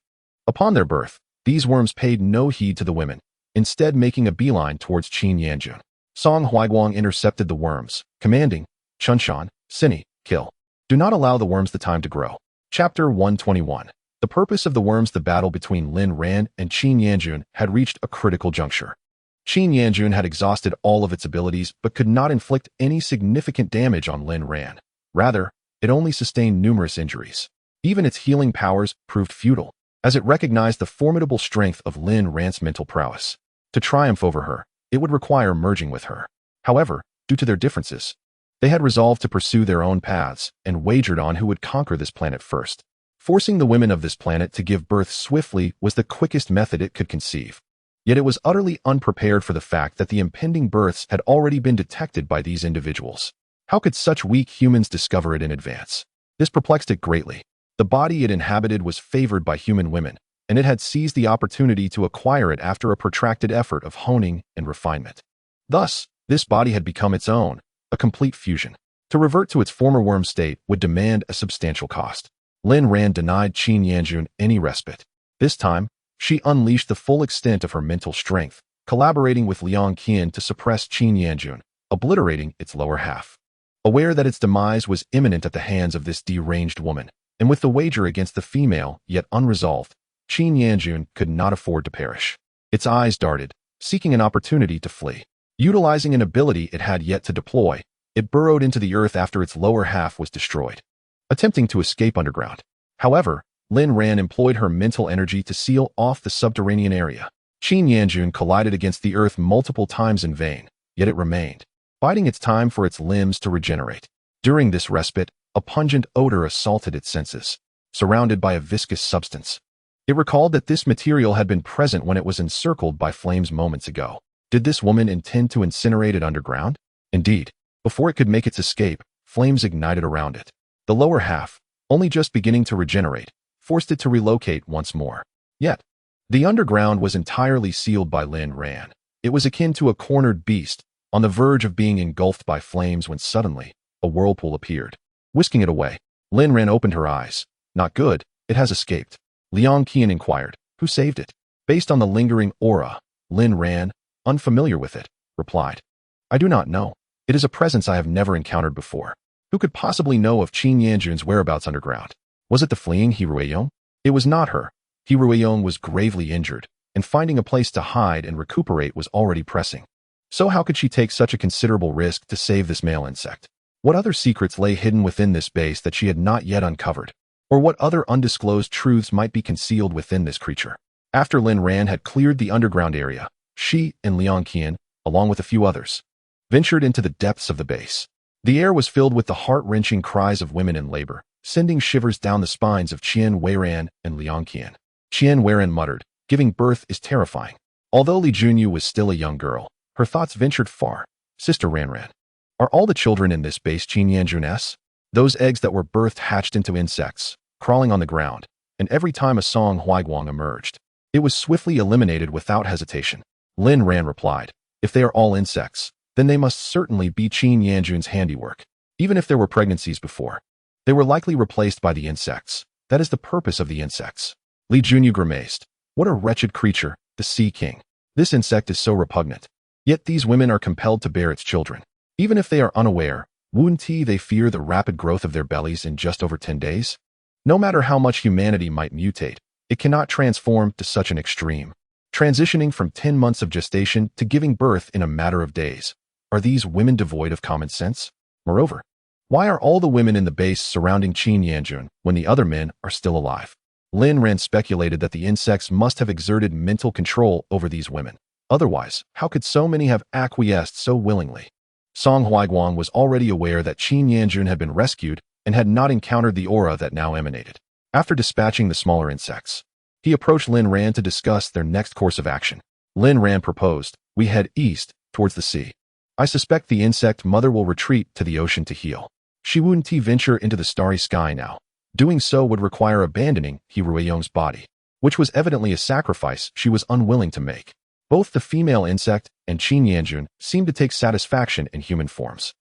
Upon their birth, these worms paid no heed to the women, instead making a beeline towards Qin Yanjun. Song Huaiguang intercepted the worms, commanding, "Chunshan, Sinny, kill. Do not allow the worms the time to grow." Chapter 121. The purpose of the worms. The battle between Lin Ran and Qin Yanjun had reached a critical juncture. Qin Yanjun had exhausted all of its abilities but could not inflict any significant damage on Lin Ran. Rather, it only sustained numerous injuries. Even its healing powers proved futile, as it recognized the formidable strength of Lin Ran's mental prowess. To triumph over her, it would require merging with her. However, due to their differences, they had resolved to pursue their own paths and wagered on who would conquer this planet first. Forcing the women of this planet to give birth swiftly was the quickest method it could conceive. Yet it was utterly unprepared for the fact that the impending births had already been detected by these individuals. How could such weak humans discover it in advance? This perplexed it greatly. The body it inhabited was favored by human women, and it had seized the opportunity to acquire it after a protracted effort of honing and refinement. Thus, this body had become its own, a complete fusion. To revert to its former worm state would demand a substantial cost. Lin Ran denied Qin Yanjun any respite. This time, she unleashed the full extent of her mental strength, collaborating with Liang Qian to suppress Qin Yanjun, obliterating its lower half. Aware that its demise was imminent at the hands of this deranged woman, and with the wager against the female yet unresolved, Qin Yanjun could not afford to perish. Its eyes darted, seeking an opportunity to flee. Utilizing an ability it had yet to deploy, it burrowed into the earth after its lower half was destroyed, attempting to escape underground. However, Lin Ran employed her mental energy to seal off the subterranean area. Qin Yanjun collided against the earth multiple times in vain, yet it remained, biding its time for its limbs to regenerate. During this respite, a pungent odor assaulted its senses, surrounded by a viscous substance. It recalled that this material had been present when it was encircled by flames moments ago. Did this woman intend to incinerate it underground? Indeed, before it could make its escape, flames ignited around it. The lower half, only just beginning to regenerate, forced it to relocate once more. Yet, the underground was entirely sealed by Lin Ran. It was akin to a cornered beast, on the verge of being engulfed by flames when suddenly, a whirlpool appeared. Whisking it away, Lin Ran opened her eyes. Not good, it has escaped. Liang Qian inquired, who saved it? Based on the lingering aura, Lin Ran, unfamiliar with it, replied, I do not know. It is a presence I have never encountered before. Who could possibly know of Qin Yanjun's whereabouts underground? Was it the fleeing He Ruiyong? It was not her. He Ruiyong was gravely injured, and finding a place to hide and recuperate was already pressing. So how could she take such a considerable risk to save this male insect? What other secrets lay hidden within this base that she had not yet uncovered? Or what other undisclosed truths might be concealed within this creature? After Lin Ran had cleared the underground area, she and Liang Qian, along with a few others, ventured into the depths of the base. The air was filled with the heart-wrenching cries of women in labor, sending shivers down the spines of Qian Weiran and Liang Qian. Qian Weiran muttered, giving birth is terrifying. Although Li Junyu was still a young girl, her thoughts ventured far. Sister Ran, are all the children in this base Qin Yanjun-s? Those eggs that were birthed hatched into insects, crawling on the ground, and every time a song Huaiguang emerged, it was swiftly eliminated without hesitation. Lin Ran replied, if they are all insects, then they must certainly be Qin Yanjun's handiwork. Even if there were pregnancies before, they were likely replaced by the insects. That is the purpose of the insects. Li Junyu grimaced. What a wretched creature, the Sea King. This insect is so repugnant. Yet these women are compelled to bear its children. Even if they are unaware, wouldn't they fear the rapid growth of their bellies in just over 10 days? No matter how much humanity might mutate, it cannot transform to such an extreme. Transitioning from 10 months of gestation to giving birth in a matter of days. Are these women devoid of common sense? Moreover, why are all the women in the base surrounding Qin Yanjun when the other men are still alive? Lin Ran speculated that the insects must have exerted mental control over these women. Otherwise, how could so many have acquiesced so willingly? Song Huaiguang was already aware that Qin Yanjun had been rescued and had not encountered the aura that now emanated. After dispatching the smaller insects, he approached Lin Ran to discuss their next course of action. Lin Ran proposed, we head east, towards the sea. I suspect the insect mother will retreat to the ocean to heal. She wouldn't venture into the starry sky now. Doing so would require abandoning He Ruiyong's body, which was evidently a sacrifice she was unwilling to make. Both the female insect and Qin Yanjun seemed to take satisfaction in human forms,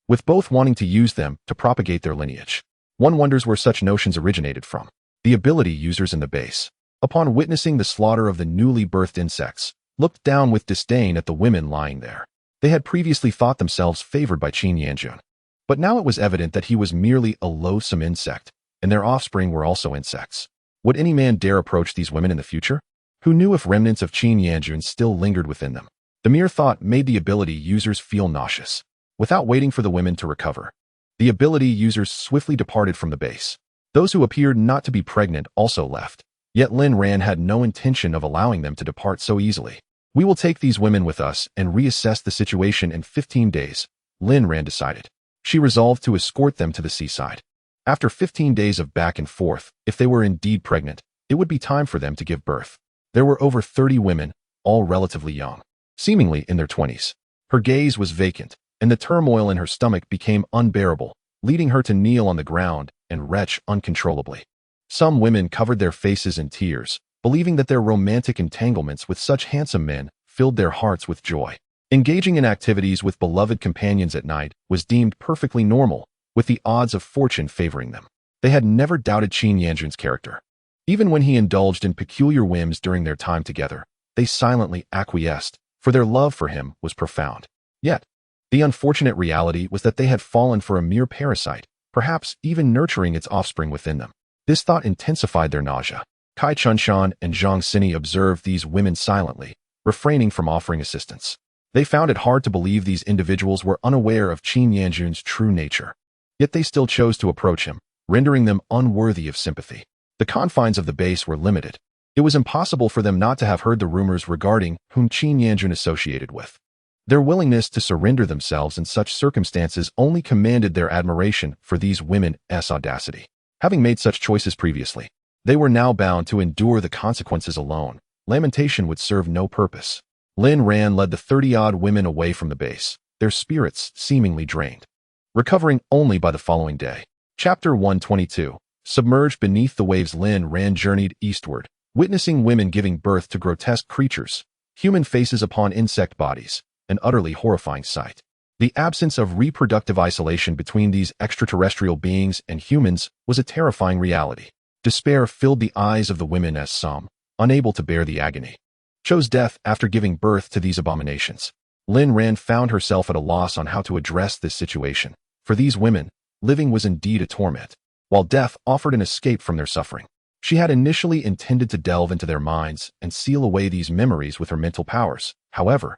with both wanting to use them to propagate their lineage. One wonders where such notions originated from. The ability users in the base, upon witnessing the slaughter of the newly birthed insects, looked down with disdain at the women lying there. They had previously thought themselves favored by Qin Yanjun, but now it was evident that he was merely a loathsome insect, and their offspring were also insects. Would any man dare approach these women in the future? Who knew if remnants of Qin Yanjun still lingered within them? The mere thought made the ability users feel nauseous. Without waiting for the women to recover, the ability users swiftly departed from the base. Those who appeared not to be pregnant also left, yet Lin Ran had no intention of allowing them to depart so easily. We will take these women with us and reassess the situation in 15 days, Lin Ran decided. She resolved to escort them to the seaside. After 15 days of back and forth, if they were indeed pregnant, it would be time for them to give birth. There were over 30 women, all relatively young, seemingly in their 20s. Her gaze was vacant, and the turmoil in her stomach became unbearable, leading her to kneel on the ground and retch uncontrollably. Some women covered their faces in tears, believing that their romantic entanglements with such handsome men filled their hearts with joy. Engaging in activities with beloved companions at night was deemed perfectly normal, with the odds of fortune favoring them. They had never doubted Qin Yanjun's character. Even when he indulged in peculiar whims during their time together, they silently acquiesced, for their love for him was profound. Yet, the unfortunate reality was that they had fallen for a mere parasite, perhaps even nurturing its offspring within them. This thought intensified their nausea. Kai Chunshan and Zhang Xini observed these women silently, refraining from offering assistance. They found it hard to believe these individuals were unaware of Qin Yanjun's true nature. Yet they still chose to approach him, rendering them unworthy of sympathy. The confines of the base were limited. It was impossible for them not to have heard the rumors regarding whom Qin Yanjun associated with. Their willingness to surrender themselves in such circumstances only commanded their admiration for these women's audacity. Having made such choices previously, they were now bound to endure the consequences alone. Lamentation would serve no purpose. Lin Ran led the 30-odd women away from the base, their spirits seemingly drained, recovering only by the following day. Chapter 122. Submerged beneath the waves, Lin Ran journeyed eastward, witnessing women giving birth to grotesque creatures, human faces upon insect bodies, an utterly horrifying sight. The absence of reproductive isolation between these extraterrestrial beings and humans was a terrifying reality. Despair filled the eyes of the women as some, unable to bear the agony, chose death after giving birth to these abominations. Lin Ran found herself at a loss on how to address this situation. For these women, living was indeed a torment, while death offered an escape from their suffering. She had initially intended to delve into their minds and seal away these memories with her mental powers. However,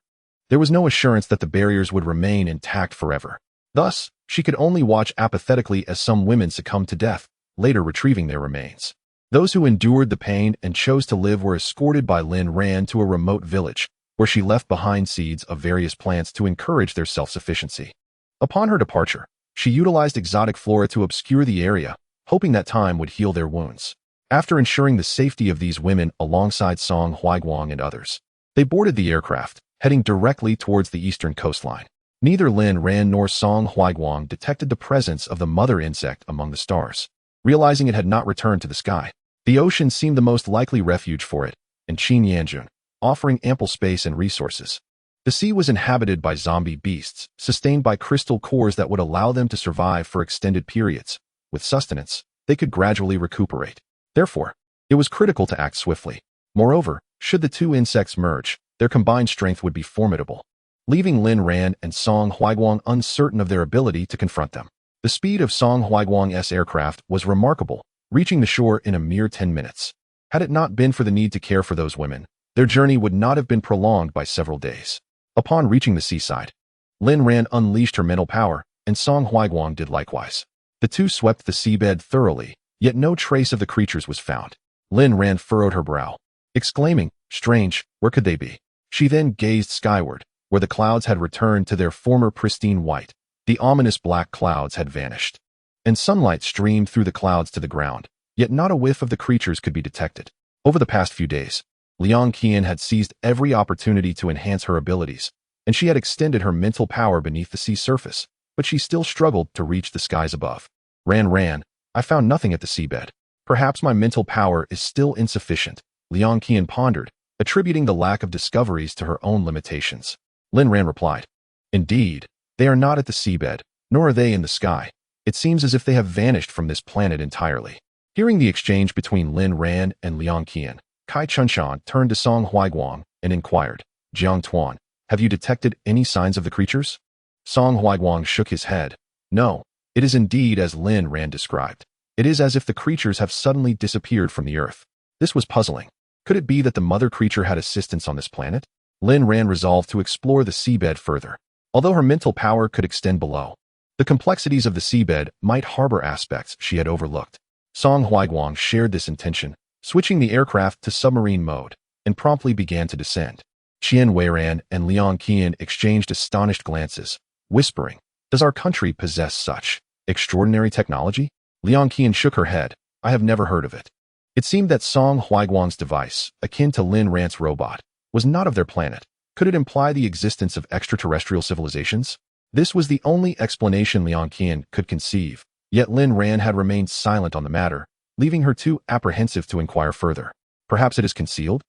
there was no assurance that the barriers would remain intact forever. Thus, she could only watch apathetically as some women succumbed to death, later retrieving their remains. Those who endured the pain and chose to live were escorted by Lin Ran to a remote village, where she left behind seeds of various plants to encourage their self-sufficiency. Upon her departure, she utilized exotic flora to obscure the area, hoping that time would heal their wounds. After ensuring the safety of these women alongside Song Huaiguang and others, they boarded the aircraft, heading directly towards the eastern coastline. Neither Lin Ran nor Song Huaiguang detected the presence of the mother insect among the stars. Realizing it had not returned to the sky, the ocean seemed the most likely refuge for it, and Qin Yanjun, offering ample space and resources. The sea was inhabited by zombie beasts, sustained by crystal cores that would allow them to survive for extended periods. With sustenance, they could gradually recuperate. Therefore, it was critical to act swiftly. Moreover, should the two insects merge, their combined strength would be formidable, leaving Lin Ran and Song Huaiguang uncertain of their ability to confront them. The speed of Song Huaiguang's aircraft was remarkable, reaching the shore in a mere 10 minutes. Had it not been for the need to care for those women, their journey would not have been prolonged by several days. Upon reaching the seaside, Lin Ran unleashed her mental power, and Song Huaiguang did likewise. The two swept the seabed thoroughly, yet no trace of the creatures was found. Lin Ran furrowed her brow, exclaiming, "Strange, where could they be?" She then gazed skyward, where the clouds had returned to their former pristine white. The ominous black clouds had vanished, and sunlight streamed through the clouds to the ground, yet not a whiff of the creatures could be detected. Over the past few days, Liang Qian had seized every opportunity to enhance her abilities, and she had extended her mental power beneath the sea surface, but she still struggled to reach the skies above. Ran, I found nothing at the seabed. Perhaps my mental power is still insufficient, Liang Qian pondered, attributing the lack of discoveries to her own limitations. Lin Ran replied, "Indeed, they are not at the seabed, nor are they in the sky. It seems as if they have vanished from this planet entirely." Hearing the exchange between Lin Ran and Liang Qian, Kai Chunshan turned to Song Huaiguang and inquired, "Jiang Tuan, have you detected any signs of the creatures?" Song Huaiguang shook his head. "No, it is indeed as Lin Ran described. It is as if the creatures have suddenly disappeared from the earth." This was puzzling. Could it be that the mother creature had assistance on this planet? Lin Ran resolved to explore the seabed further. Although her mental power could extend below, the complexities of the seabed might harbor aspects she had overlooked. Song Huaiguang shared this intention, switching the aircraft to submarine mode, and promptly began to descend. Qian Weiran and Liang Qian exchanged astonished glances, whispering, "Does our country possess such extraordinary technology?" Liang Qian shook her head. "I have never heard of it." It seemed that Song Huaiguang's device, akin to Lin Ran's robot, was not of their planet. Could it imply the existence of extraterrestrial civilizations? This was the only explanation Liang Qian could conceive, yet Lin Ran had remained silent on the matter, leaving her too apprehensive to inquire further. Perhaps it is concealed?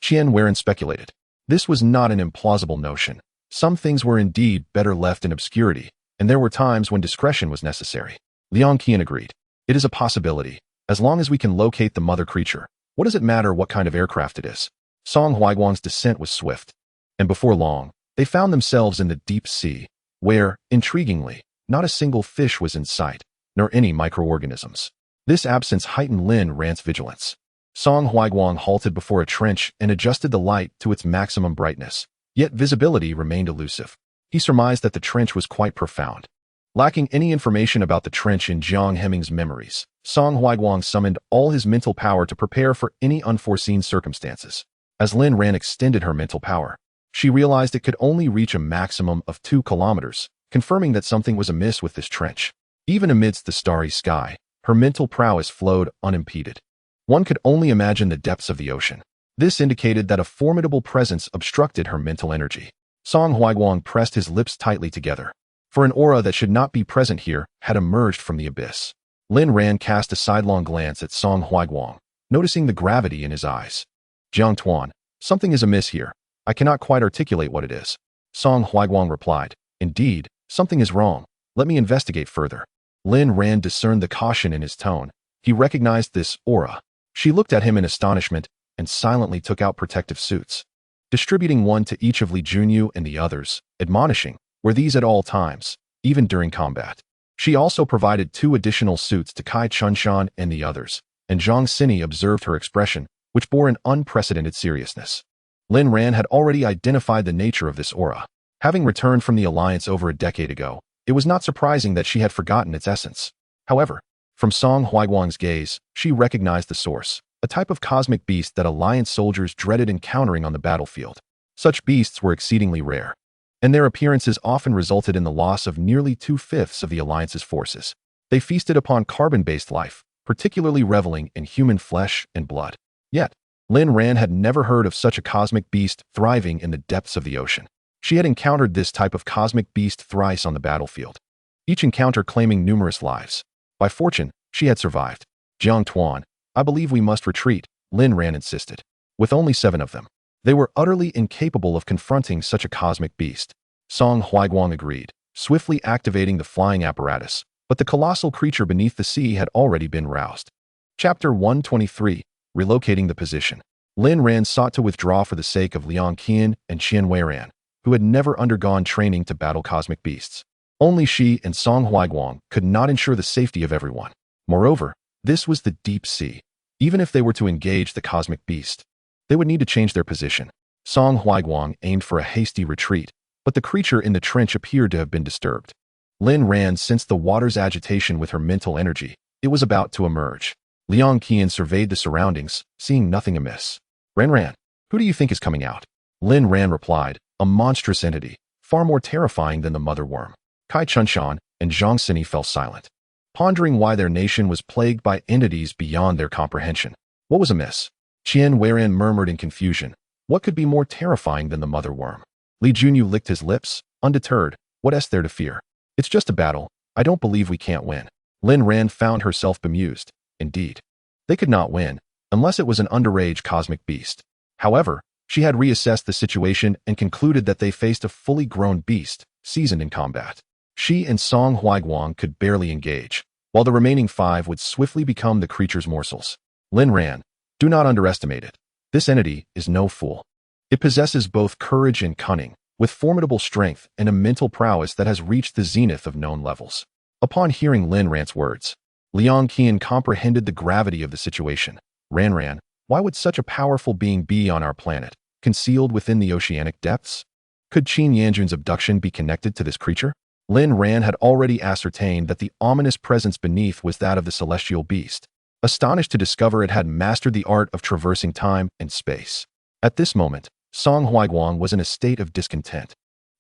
Qian Weiren speculated. This was not an implausible notion. Some things were indeed better left in obscurity, and there were times when discretion was necessary. Liang Qian agreed. It is a possibility. As long as we can locate the mother creature, what does it matter what kind of aircraft it is? Song Huaiguang's descent was swift, and before long, they found themselves in the deep sea, where, intriguingly, not a single fish was in sight, nor any microorganisms. This absence heightened Lin Ran's vigilance. Song Huaiguang halted before a trench and adjusted the light to its maximum brightness, yet visibility remained elusive. He surmised that the trench was quite profound. Lacking any information about the trench in Jiang Heming's memories, Song Huaiguang summoned all his mental power to prepare for any unforeseen circumstances. As Lin Ran extended her mental power, she realized it could only reach a maximum of 2 kilometers, confirming that something was amiss with this trench. Even amidst the starry sky, her mental prowess flowed unimpeded. One could only imagine the depths of the ocean. This indicated that a formidable presence obstructed her mental energy. Song Huaiguang pressed his lips tightly together, for an aura that should not be present here had emerged from the abyss. Lin Ran cast a sidelong glance at Song Huaiguang, noticing the gravity in his eyes. Jiang Tuan, something is amiss here. I cannot quite articulate what it is. Song Huaiguang replied. Indeed, something is wrong. Let me investigate further. Lin Ran discerned the caution in his tone. He recognized this aura. She looked at him in astonishment and silently took out protective suits, distributing one to each of Li Junyu and the others, admonishing, "Wear these at all times, even during combat." She also provided 2 additional suits to Kai Chunshan and the others, and Zhang Xini observed her expression, which bore an unprecedented seriousness. Lin Ran had already identified the nature of this aura. Having returned from the Alliance over a decade ago, it was not surprising that she had forgotten its essence. However, from Song Huaiguang's gaze, she recognized the source, a type of cosmic beast that Alliance soldiers dreaded encountering on the battlefield. Such beasts were exceedingly rare, and their appearances often resulted in the loss of nearly 2/5 of the Alliance's forces. They feasted upon carbon-based life, particularly reveling in human flesh and blood. Yet, Lin Ran had never heard of such a cosmic beast thriving in the depths of the ocean. She had encountered this type of cosmic beast thrice on the battlefield, each encounter claiming numerous lives. By fortune, she had survived. Jiang Tuan, I believe we must retreat, Lin Ran insisted. With only 7 of them, they were utterly incapable of confronting such a cosmic beast. Song Huaiguang agreed, swiftly activating the flying apparatus, but the colossal creature beneath the sea had already been roused. Chapter 123, Relocating the Position. Lin Ran sought to withdraw for the sake of Liang Qian and Qian Weiren, who had never undergone training to battle cosmic beasts. Only she and Song Huaiguang could not ensure the safety of everyone. Moreover, this was the deep sea. Even if they were to engage the cosmic beast, they would need to change their position. Song Huaiguang aimed for a hasty retreat, but the creature in the trench appeared to have been disturbed. Lin Ran sensed the water's agitation with her mental energy. It was about to emerge. Liang Qian surveyed the surroundings, seeing nothing amiss. Ran, who do you think is coming out? Lin Ran replied, a monstrous entity, far more terrifying than the mother worm. Kai Chunshan and Zhang Xini fell silent, pondering why their nation was plagued by entities beyond their comprehension. What was amiss? Qian Weiren murmured in confusion. What could be more terrifying than the mother worm? Li Junyu licked his lips, undeterred. What is there to fear? It's just a battle. I don't believe we can't win. Lin Ran found herself bemused. Indeed, they could not win, unless it was an underage cosmic beast. However, she had reassessed the situation and concluded that they faced a fully grown beast, seasoned in combat. She and Song Huaiguang could barely engage, while the remaining 5 would swiftly become the creature's morsels. Lin Ran, do not underestimate it. This entity is no fool. It possesses both courage and cunning, with formidable strength and a mental prowess that has reached the zenith of known levels. Upon hearing Lin Ran's words, Liang Qian comprehended the gravity of the situation. Ran, why would such a powerful being be on our planet, concealed within the oceanic depths? Could Qin Yanjun's abduction be connected to this creature? Lin Ran had already ascertained that the ominous presence beneath was that of the celestial beast, astonished to discover it had mastered the art of traversing time and space. At this moment, Song Huaiguang was in a state of discontent,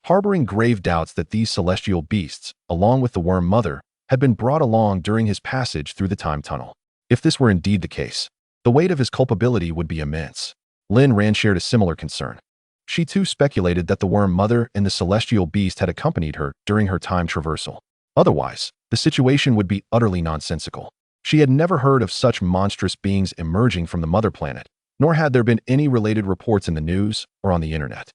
harboring grave doubts that these celestial beasts, along with the worm mother, had been brought along during his passage through the time tunnel. If this were indeed the case, the weight of his culpability would be immense. Lin Ran shared a similar concern. She too speculated that the worm mother and the celestial beast had accompanied her during her time traversal. Otherwise, the situation would be utterly nonsensical. She had never heard of such monstrous beings emerging from the mother planet, nor had there been any related reports in the news or on the internet.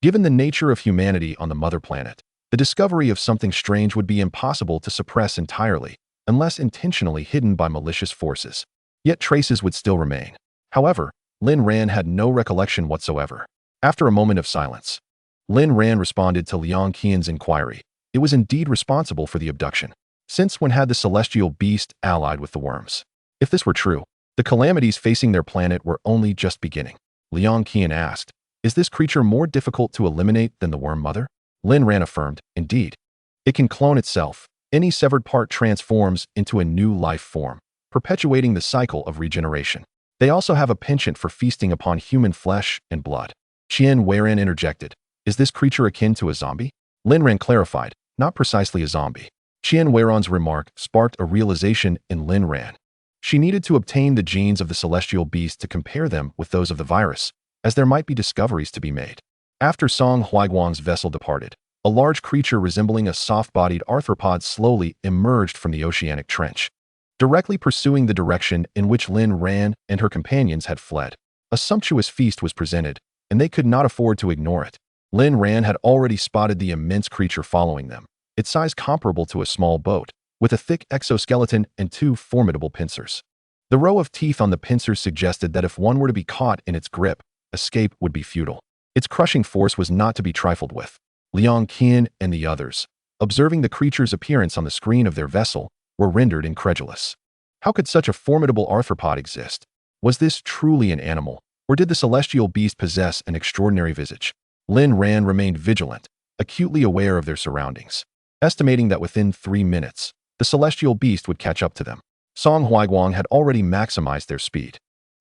Given the nature of humanity on the mother planet, the discovery of something strange would be impossible to suppress entirely, unless intentionally hidden by malicious forces. Yet traces would still remain. However, Lin Ran had no recollection whatsoever. After a moment of silence, Lin Ran responded to Liang Qian's inquiry. It was indeed responsible for the abduction. Since when had the celestial beast allied with the worms? If this were true, the calamities facing their planet were only just beginning. Liang Qian asked, "Is this creature more difficult to eliminate than the worm mother?" Lin Ran affirmed, "Indeed. It can clone itself. Any severed part transforms into a new life form, perpetuating the cycle of regeneration. They also have a penchant for feasting upon human flesh and blood." Qian Weiran interjected, "Is this creature akin to a zombie?" Lin Ran clarified, "Not precisely a zombie." Qian Weiran's remark sparked a realization in Lin Ran. She needed to obtain the genes of the celestial beast to compare them with those of the virus, as there might be discoveries to be made. After Song Huiguang's vessel departed, a large creature resembling a soft-bodied arthropod slowly emerged from the oceanic trench, directly pursuing the direction in which Lin Ran and her companions had fled. A sumptuous feast was presented, and they could not afford to ignore it. Lin Ran had already spotted the immense creature following them, its size comparable to a small boat, with a thick exoskeleton and two formidable pincers. The row of teeth on the pincers suggested that if one were to be caught in its grip, escape would be futile. Its crushing force was not to be trifled with. Liang Qian and the others, observing the creature's appearance on the screen of their vessel, were rendered incredulous. How could such a formidable arthropod exist? Was this truly an animal, or did the celestial beast possess an extraordinary visage? Lin Ran remained vigilant, acutely aware of their surroundings, estimating that within 3 minutes, the celestial beast would catch up to them. Song Huiguang had already maximized their speed.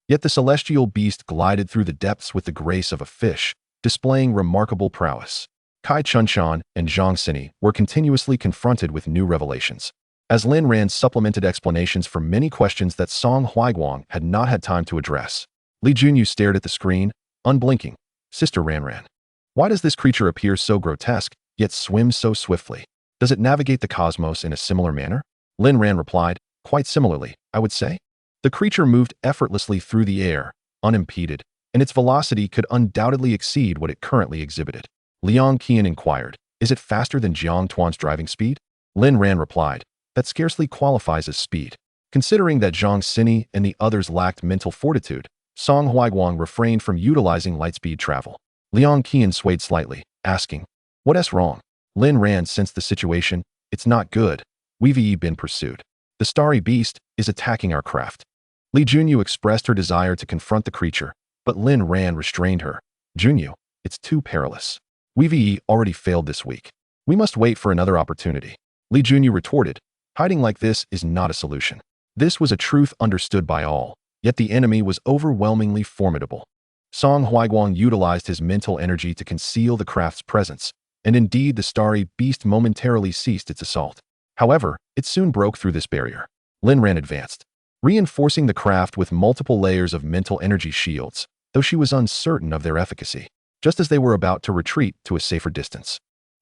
Yet the celestial beast glided through the depths with the grace of a fish, displaying remarkable prowess. Kai Chunshan and Zhang Sini were continuously confronted with new revelations, as Lin Ran supplemented explanations for many questions that Song Huiguang had not had time to address. Li Junyu stared at the screen, unblinking. "Sister Ran Ran, why does this creature appear so grotesque, yet swim so swiftly? Does it navigate the cosmos in a similar manner?" Lin Ran replied, "Quite similarly, I would say." The creature moved effortlessly through the air, unimpeded, and its velocity could undoubtedly exceed what it currently exhibited. Liang Qian inquired, "Is it faster than Jiang Tuan's driving speed?" Lin Ran replied, "That scarcely qualifies as speed." Considering that Zhang Sini and the others lacked mental fortitude, Song Huiguang refrained from utilizing lightspeed travel. Liang Qian swayed slightly, asking, "What's wrong?" Lin Ran sensed the situation. "It's not good. We've been pursued. The starry beast is attacking our craft." Li Junyu expressed her desire to confront the creature, but Lin Ran restrained her. "Junyu, it's too perilous. We've already failed this week. We must wait for another opportunity." Li Junyu retorted, "Hiding like this is not a solution." This was a truth understood by all, yet the enemy was overwhelmingly formidable. Song Huiguang utilized his mental energy to conceal the craft's presence, and indeed the starry beast momentarily ceased its assault. However, it soon broke through this barrier. Lin Ran advanced, reinforcing the craft with multiple layers of mental energy shields, though she was uncertain of their efficacy. Just as they were about to retreat to a safer distance,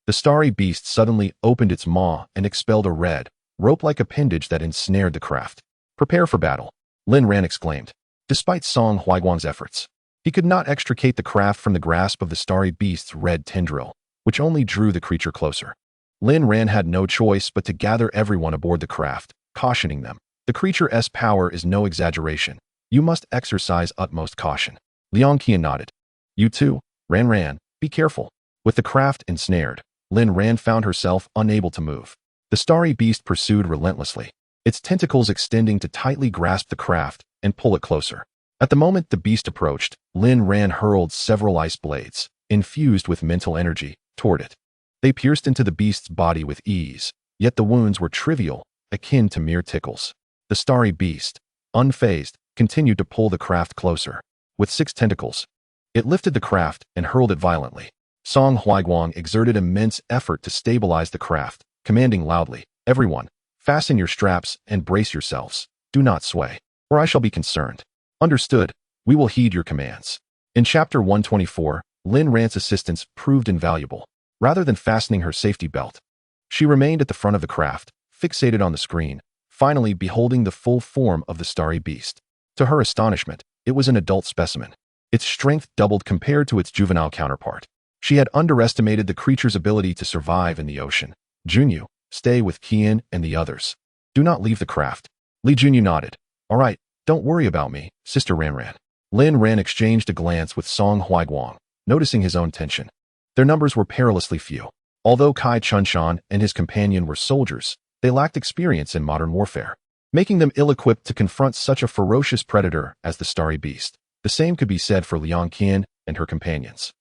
the starry beast suddenly opened its maw and expelled a red, rope-like appendage that ensnared the craft. "Prepare for battle," Lin Ran exclaimed. Despite Song Huiguang's efforts, he could not extricate the craft from the grasp of the starry beast's red tendril, which only drew the creature closer. Lin Ran had no choice but to gather everyone aboard the craft, cautioning them. "The creature's power is no exaggeration. You must exercise utmost caution." Liang Qian nodded. "You too, Ran Ran, be careful." With the craft ensnared, Lin Ran found herself unable to move. The starry beast pursued relentlessly, its tentacles extending to tightly grasp the craft and pull it closer. At the moment the beast approached, Lin Ran hurled several ice blades, infused with mental energy, toward it. They pierced into the beast's body with ease, yet the wounds were trivial, akin to mere tickles. The starry beast, unfazed, continued to pull the craft closer. With 6 tentacles, it lifted the craft and hurled it violently. Song Huiguang exerted immense effort to stabilize the craft, commanding loudly, "Everyone, fasten your straps and brace yourselves. Do not sway, or I shall be concerned." "Understood. We will heed your commands." In Chapter 124, Lin Ran's assistance proved invaluable. Rather than fastening her safety belt, she remained at the front of the craft, fixated on the screen, finally beholding the full form of the starry beast. To her astonishment, it was an adult specimen. Its strength doubled compared to its juvenile counterpart. She had underestimated the creature's ability to survive in the ocean. Junyu, stay with Qian and the others. Do not leave the craft. Li Junyu nodded. All right, don't worry about me, Sister Ran Ran. Lin Ran exchanged a glance with Song Huaiguang, noticing his own tension. Their numbers were perilously few. Although Kai Chunshan and his companion were soldiers, they lacked experience in modern warfare, making them ill-equipped to confront such a ferocious predator as the starry beast. The same could be said for Liang Qian and her companions.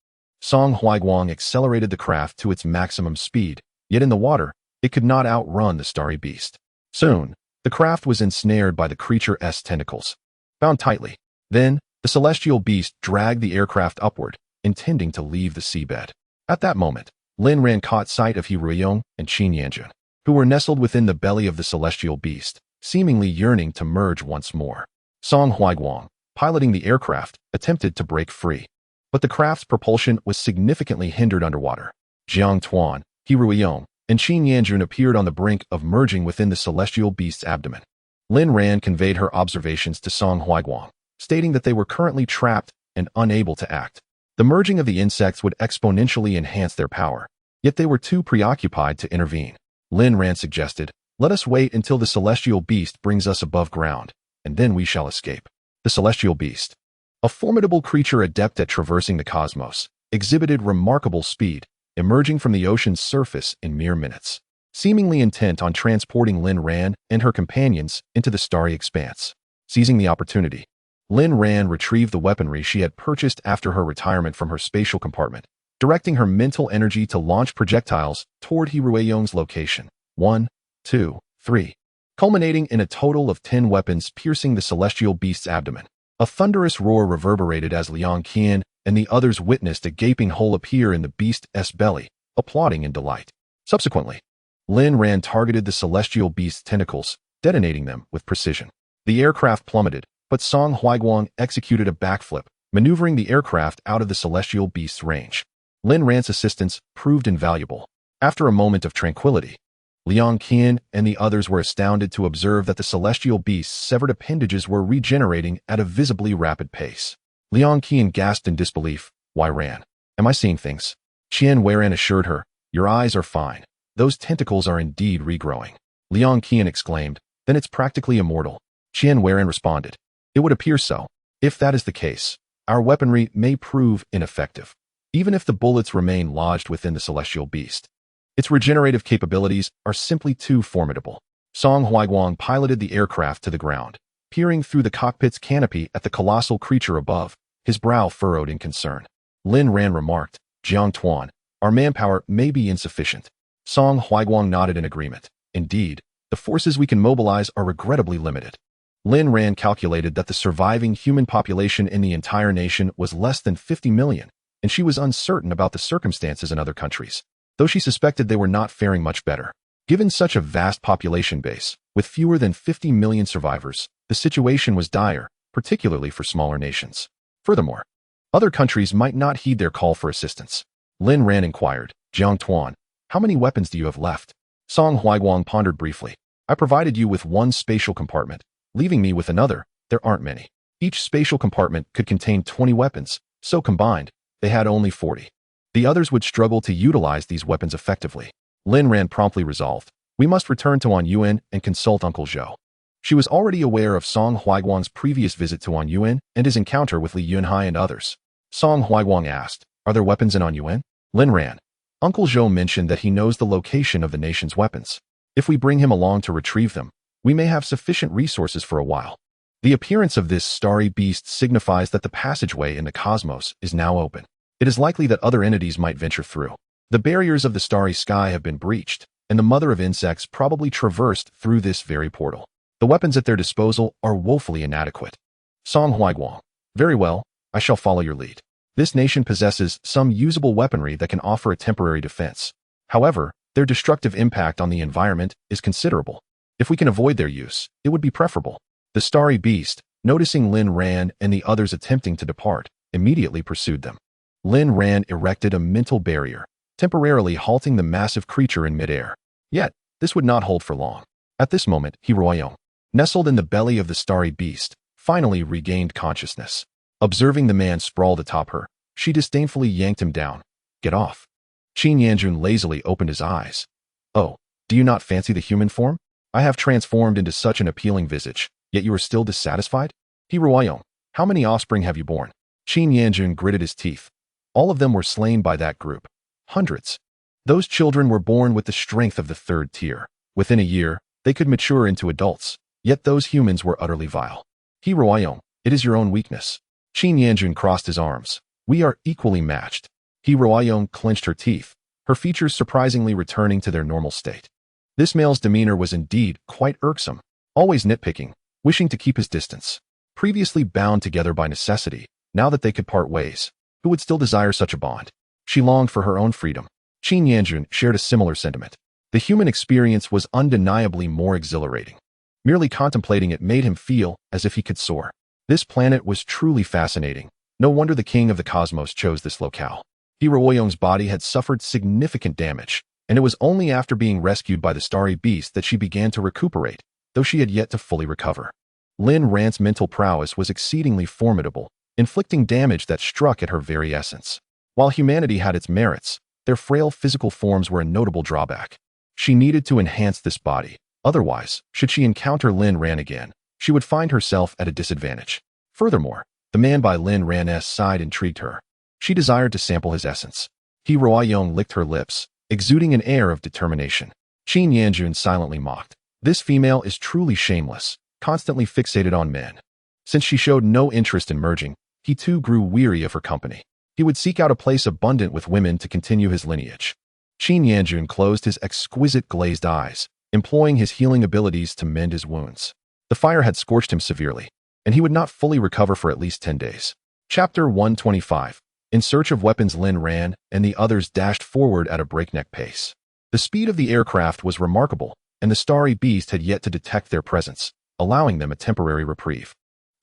Song Huaiguang accelerated the craft to its maximum speed, yet in the water, it could not outrun the starry beast. Soon, the craft was ensnared by the creature's tentacles, bound tightly. Then, the celestial beast dragged the aircraft upward, intending to leave the seabed. At that moment, Lin Ran caught sight of He Ruiyong and Qin Yanjun, who were nestled within the belly of the celestial beast, seemingly yearning to merge once more. Song Huaiguang, piloting the aircraft, attempted to break free, but the craft's propulsion was significantly hindered underwater. Jiang Tuan, He Ruiyong, and Qin Yanjun appeared on the brink of merging within the celestial beast's abdomen. Lin Ran conveyed her observations to Song Huaiguang, stating that they were currently trapped and unable to act. The merging of the insects would exponentially enhance their power, yet they were too preoccupied to intervene. Lin Ran suggested, let us wait until the celestial beast brings us above ground, and then we shall escape. The celestial beast, a formidable creature adept at traversing the cosmos, exhibited remarkable speed, emerging from the ocean's surface in mere minutes, seemingly intent on transporting Lin Ran and her companions into the starry expanse. Seizing the opportunity, Lin Ran retrieved the weaponry she had purchased after her retirement from her spatial compartment, directing her mental energy to launch projectiles toward He Ruiyong's location. 1, 2, 3, culminating in a total of 10 weapons piercing the celestial beast's abdomen. A thunderous roar reverberated as Liang Qian and the others witnessed a gaping hole appear in the beast's belly, applauding in delight. Subsequently, Lin Ran targeted the celestial beast's tentacles, detonating them with precision. The aircraft plummeted, but Song Huaiguang executed a backflip, maneuvering the aircraft out of the celestial beast's range. Lin Ran's assistance proved invaluable. After a moment of tranquility, Liang Qian and the others were astounded to observe that the celestial beast's severed appendages were regenerating at a visibly rapid pace. Liang Qian gasped in disbelief. Why, Ran? Am I seeing things? Qian Weiran assured her, your eyes are fine. Those tentacles are indeed regrowing. Liang Qian exclaimed, then it's practically immortal. Qian Weiran responded, it would appear so. If that is the case, our weaponry may prove ineffective, even if the bullets remain lodged within the celestial beast. Its regenerative capabilities are simply too formidable. Song Huaiguang piloted the aircraft to the ground, peering through the cockpit's canopy at the colossal creature above, his brow furrowed in concern. Lin Ran remarked, Jiang Tuan, our manpower may be insufficient. Song Huaiguang nodded in agreement. Indeed, the forces we can mobilize are regrettably limited. Lin Ran calculated that the surviving human population in the entire nation was less than 50 million, and she was uncertain about the circumstances in other countries, though she suspected they were not faring much better. Given such a vast population base, with fewer than 50 million survivors, the situation was dire, particularly for smaller nations. Furthermore, other countries might not heed their call for assistance. Lin Ran inquired, Jiang Tuan, how many weapons do you have left? Song Huaiguang pondered briefly. I provided you with one spatial compartment, leaving me with another. There aren't many. Each spatial compartment could contain 20 weapons, so combined, they had only 40. The others would struggle to utilize these weapons effectively. Lin Ran promptly resolved, we must return to An Yuan and consult Uncle Zhou. She was already aware of Song Huaiguang's previous visit to An Yuan and his encounter with Li Yunhai and others. Song Huaiguang asked, are there weapons in An Yuan? Lin Ran. Uncle Zhou mentioned that he knows the location of the nation's weapons. If we bring him along to retrieve them, we may have sufficient resources for a while. The appearance of this starry beast signifies that the passageway in the cosmos is now open. It is likely that other entities might venture through. The barriers of the starry sky have been breached, and the mother of insects probably traversed through this very portal. The weapons at their disposal are woefully inadequate. Song Huaiguang. Very well, I shall follow your lead. This nation possesses some usable weaponry that can offer a temporary defense. However, their destructive impact on the environment is considerable. If we can avoid their use, it would be preferable. The starry beast, noticing Lin Ran and the others attempting to depart, immediately pursued them. Lin Ran erected a mental barrier, temporarily halting the massive creature in midair. Yet, this would not hold for long. At this moment, Hiroyong, nestled in the belly of the starry beast, finally regained consciousness. Observing the man sprawled atop her, she disdainfully yanked him down. Get off. Qin Yanjun lazily opened his eyes. Oh, do you not fancy the human form? I have transformed into such an appealing visage, yet you are still dissatisfied? Hiroyong, how many offspring have you borne? Qin Yanjun gritted his teeth. All of them were slain by that group. Hundreds. Those children were born with the strength of the third tier. Within a year, they could mature into adults, yet those humans were utterly vile. Hiroyong, it is your own weakness. Qin Yanjun crossed his arms. We are equally matched. Hiroyong clenched her teeth, her features surprisingly returning to their normal state. This male's demeanor was indeed quite irksome, always nitpicking, wishing to keep his distance. Previously bound together by necessity, now that they could part ways, who would still desire such a bond? She longed for her own freedom. Qin Yanjun shared a similar sentiment. The human experience was undeniably more exhilarating. Merely contemplating it made him feel as if he could soar. This planet was truly fascinating. No wonder the king of the cosmos chose this locale. Hiroyong's body had suffered significant damage, and it was only after being rescued by the starry beast that she began to recuperate, though she had yet to fully recover. Lin Ran's mental prowess was exceedingly formidable, inflicting damage that struck at her very essence. While humanity had its merits, their frail physical forms were a notable drawback. She needed to enhance this body. Otherwise, should she encounter Lin Ran again, she would find herself at a disadvantage. Furthermore, the man by Lin Ran's side intrigued her. She desired to sample his essence. Hiroyong licked her lips, exuding an air of determination. Qin Yanjun silently mocked. This female is truly shameless, constantly fixated on men. Since she showed no interest in merging, he too grew weary of her company. He would seek out a place abundant with women to continue his lineage. Qin Yanjun closed his exquisite glazed eyes, employing his healing abilities to mend his wounds. The fire had scorched him severely, and he would not fully recover for at least 10 days. Chapter 125. In search of weapons, Lin Ran and the others dashed forward at a breakneck pace. The speed of the aircraft was remarkable, and the starry beast had yet to detect their presence, allowing them a temporary reprieve.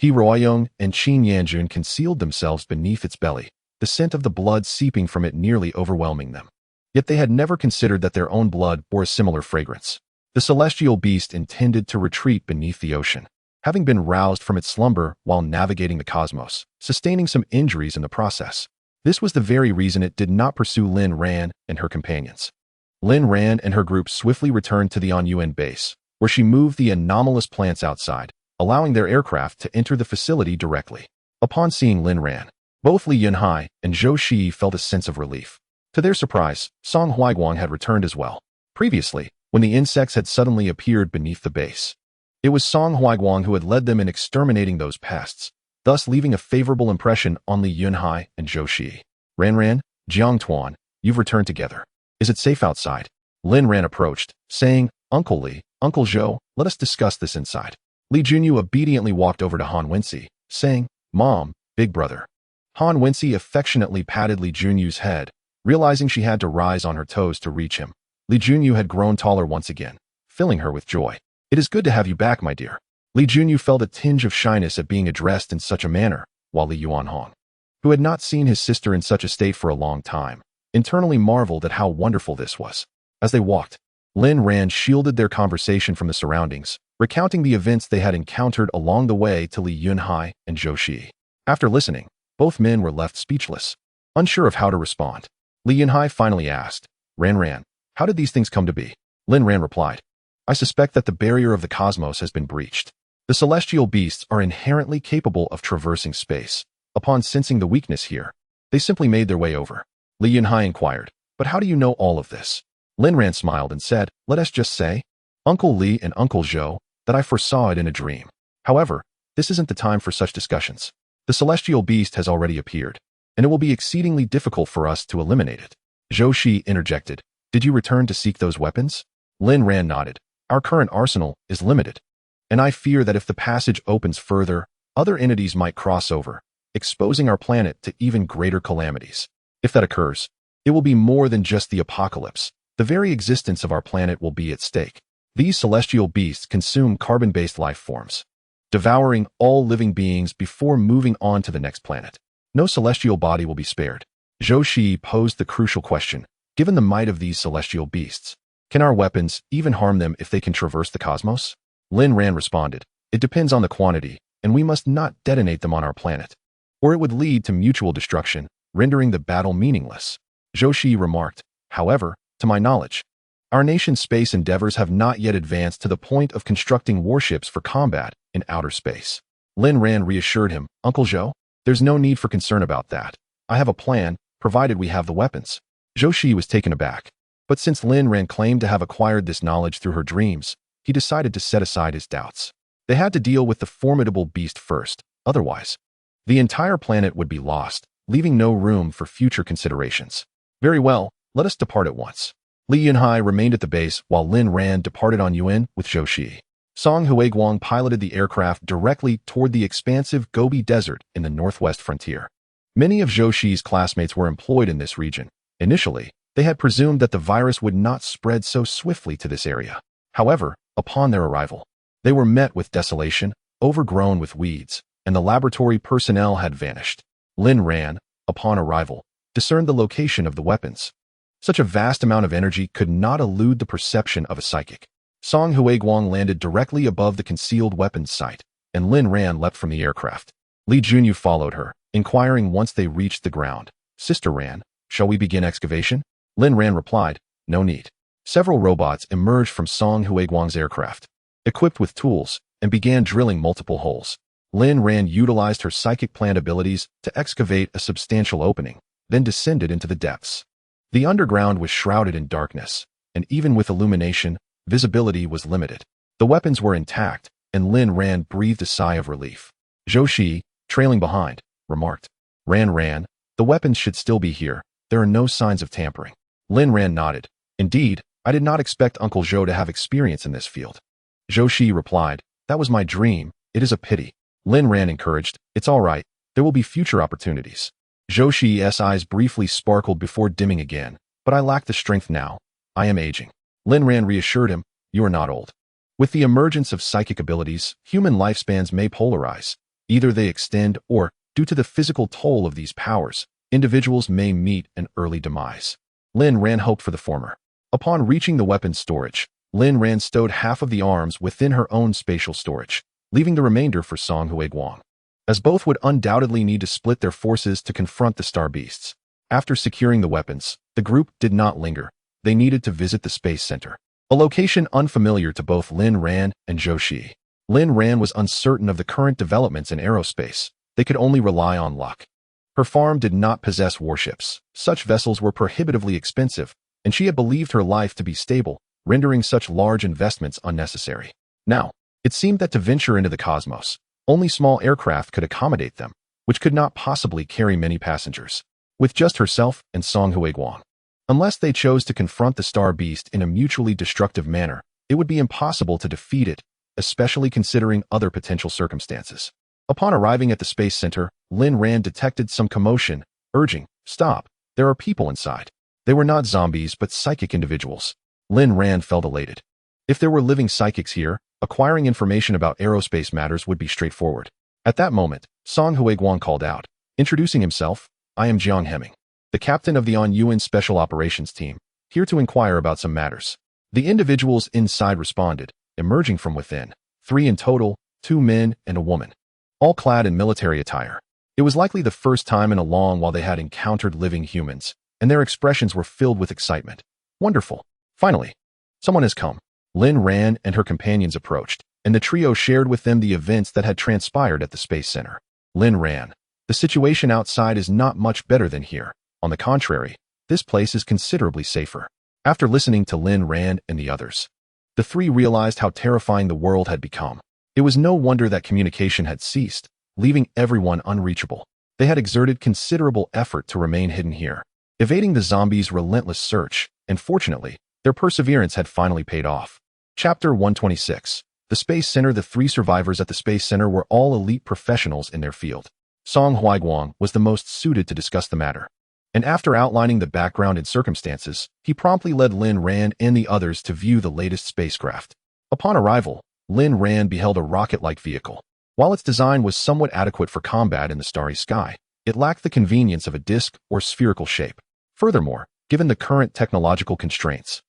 Hiroyong and Qin Yanjun concealed themselves beneath its belly, the scent of the blood seeping from it nearly overwhelming them. Yet they had never considered that their own blood bore a similar fragrance. The celestial beast intended to retreat beneath the ocean, having been roused from its slumber while navigating the cosmos, sustaining some injuries in the process. This was the very reason it did not pursue Lin Ran and her companions. Lin Ran and her group swiftly returned to the On-UN base, where she moved the anomalous plants outside, allowing their aircraft to enter the facility directly. Upon seeing Lin Ran, both Li Yunhai and Zhou Shi felt a sense of relief. To their surprise, Song Huaiguang had returned as well. Previously, when the insects had suddenly appeared beneath the base, it was Song Huaiguang who had led them in exterminating those pests, thus leaving a favorable impression on Li Yunhai and Zhou Shi. Ran, Jiang Tuan, you've returned together. Is it safe outside? Lin Ran approached, saying, Uncle Li, Uncle Zhou, let us discuss this inside. Li Junyu obediently walked over to Han Wensi, saying, Mom, big brother. Han Wensi affectionately patted Li Junyu's head, realizing she had to rise on her toes to reach him. Li Junyu had grown taller once again, filling her with joy. It is good to have you back, my dear. Li Junyu felt a tinge of shyness at being addressed in such a manner, while Li Yuanhong, who had not seen his sister in such a state for a long time, internally marveled at how wonderful this was. As they walked, Lin Ran shielded their conversation from the surroundings, recounting the events they had encountered along the way to Li Yunhai and Zhou Shi. After listening, both men were left speechless, unsure of how to respond. Li Yunhai finally asked, Ran, how did these things come to be? Lin Ran replied, I suspect that the barrier of the cosmos has been breached. The celestial beasts are inherently capable of traversing space. Upon sensing the weakness here, they simply made their way over. Li Yunhai inquired, but how do you know all of this? Lin Ran smiled and said, let us just say, Uncle Li and Uncle Zhou, that I foresaw it in a dream. However, this isn't the time for such discussions. The celestial beast has already appeared, and it will be exceedingly difficult for us to eliminate it. Zhou Shi interjected, did you return to seek those weapons? Lin Ran nodded. Our current arsenal is limited, and I fear that if the passage opens further, other entities might cross over, exposing our planet to even greater calamities. If that occurs, it will be more than just the apocalypse. The very existence of our planet will be at stake. These celestial beasts consume carbon-based life forms, devouring all living beings before moving on to the next planet. No celestial body will be spared. Zhou Shi posed the crucial question, given the might of these celestial beasts, can our weapons even harm them if they can traverse the cosmos? Lin Ran responded, it depends on the quantity, and we must not detonate them on our planet, or it would lead to mutual destruction, rendering the battle meaningless. Zhou Shi remarked, however, to my knowledge, our nation's space endeavors have not yet advanced to the point of constructing warships for combat in outer space. Lin Ran reassured him, Uncle Zhou, there's no need for concern about that. I have a plan, provided we have the weapons. Zhou Shi was taken aback, but since Lin Ran claimed to have acquired this knowledge through her dreams, he decided to set aside his doubts. They had to deal with the formidable beast first, otherwise, the entire planet would be lost, leaving no room for future considerations. Very well, let us depart at once. Li Yunhai remained at the base while Lin Ran departed on Yuan with Zhou Shi. Song Huiguang piloted the aircraft directly toward the expansive Gobi Desert in the northwest frontier. Many of Zhou Shi's classmates were employed in this region. Initially, they had presumed that the virus would not spread so swiftly to this area. However, upon their arrival, they were met with desolation, overgrown with weeds, and the laboratory personnel had vanished. Lin Ran, upon arrival, discerned the location of the weapons. Such a vast amount of energy could not elude the perception of a psychic. Song Huiguang landed directly above the concealed weapons site, and Lin Ran leapt from the aircraft. Li Junyu followed her, inquiring once they reached the ground, Sister Ran, shall we begin excavation? Lin Ran replied, no need. Several robots emerged from Song Huiguang's aircraft, equipped with tools, and began drilling multiple holes. Lin Ran utilized her psychic plant abilities to excavate a substantial opening, then descended into the depths. The underground was shrouded in darkness, and even with illumination, visibility was limited. The weapons were intact, and Lin Ran breathed a sigh of relief. Zhou Shi, trailing behind, remarked, Ran, the weapons should still be here. There are no signs of tampering. Lin Ran nodded. Indeed, I did not expect Uncle Zhou to have experience in this field. Zhou Shi replied, that was my dream. It is a pity. Lin Ran encouraged, it's all right. There will be future opportunities. Zhou Shi's eyes briefly sparkled before dimming again, but I lack the strength now. I am aging. Lin Ran reassured him, you are not old. With the emergence of psychic abilities, human lifespans may polarize. Either they extend or, due to the physical toll of these powers, individuals may meet an early demise. Lin Ran hoped for the former. Upon reaching the weapons storage, Lin Ran stowed half of the arms within her own spatial storage, leaving the remainder for Song Huiguang, as both would undoubtedly need to split their forces to confront the star beasts. After securing the weapons, the group did not linger. They needed to visit the space center, a location unfamiliar to both Lin Ran and Zhou Shi. Lin Ran was uncertain of the current developments in aerospace. They could only rely on luck. Her farm did not possess warships. Such vessels were prohibitively expensive, and she had believed her life to be stable, rendering such large investments unnecessary. Now, it seemed that to venture into the cosmos, only small aircraft could accommodate them, which could not possibly carry many passengers, with just herself and Song Huiguang. Unless they chose to confront the star beast in a mutually destructive manner, it would be impossible to defeat it, especially considering other potential circumstances. Upon arriving at the space center, Lin Ran detected some commotion, urging, stop, there are people inside. They were not zombies but psychic individuals. Lin Ran felt elated. If there were living psychics here, acquiring information about aerospace matters would be straightforward. At that moment, Song Huiguang called out, introducing himself, I am Jiang Hemming, the captain of the On Yuan Special Operations Team, here to inquire about some matters. The individuals inside responded, emerging from within, 3 in total, 2 men and a woman, all clad in military attire. It was likely the first time in a long while they had encountered living humans, and their expressions were filled with excitement. Wonderful. Finally, someone has come. Lin Ran and her companions approached, and the trio shared with them the events that had transpired at the Space Center. Lin Ran, the situation outside is not much better than here. On the contrary, this place is considerably safer. After listening to Lin Ran and the others, the 3 realized how terrifying the world had become. It was no wonder that communication had ceased, leaving everyone unreachable. They had exerted considerable effort to remain hidden here, evading the zombies' relentless search, and fortunately, their perseverance had finally paid off. Chapter 126. The Space Center. The 3 survivors at the Space Center were all elite professionals in their field. Song Huiguang was the most suited to discuss the matter, and after outlining the background and circumstances, he promptly led Lin Ran and the others to view the latest spacecraft. Upon arrival, Lin Ran beheld a rocket-like vehicle. While its design was somewhat adequate for combat in the starry sky, it lacked the convenience of a disc or spherical shape. Furthermore, given the current technological constraints,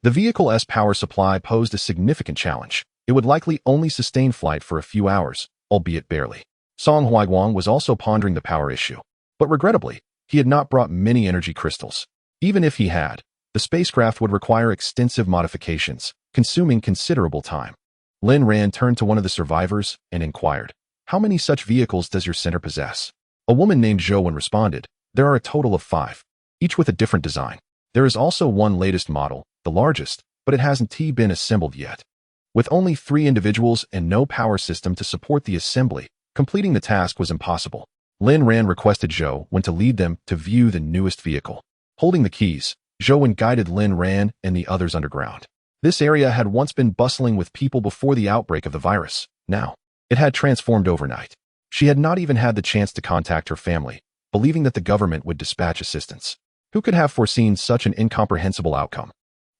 the vehicle's power supply posed a significant challenge. It would likely only sustain flight for a few hours, albeit barely. Song Huiguang was also pondering the power issue. But regrettably, he had not brought many energy crystals. Even if he had, the spacecraft would require extensive modifications, consuming considerable time. Lin Ran turned to one of the survivors and inquired, "How many such vehicles does your center possess?" A woman named Zhou responded, "There are a total of 5, each with a different design. There is also one latest model, the largest, but it hasn't been assembled yet." With only 3 individuals and no power system to support the assembly, completing the task was impossible. Lin Ran requested Zhou to lead them to view the newest vehicle. Holding the keys, Zhou guided Lin Ran and the others underground. This area had once been bustling with people before the outbreak of the virus. Now, it had transformed overnight. She had not even had the chance to contact her family, believing that the government would dispatch assistance. Who could have foreseen such an incomprehensible outcome?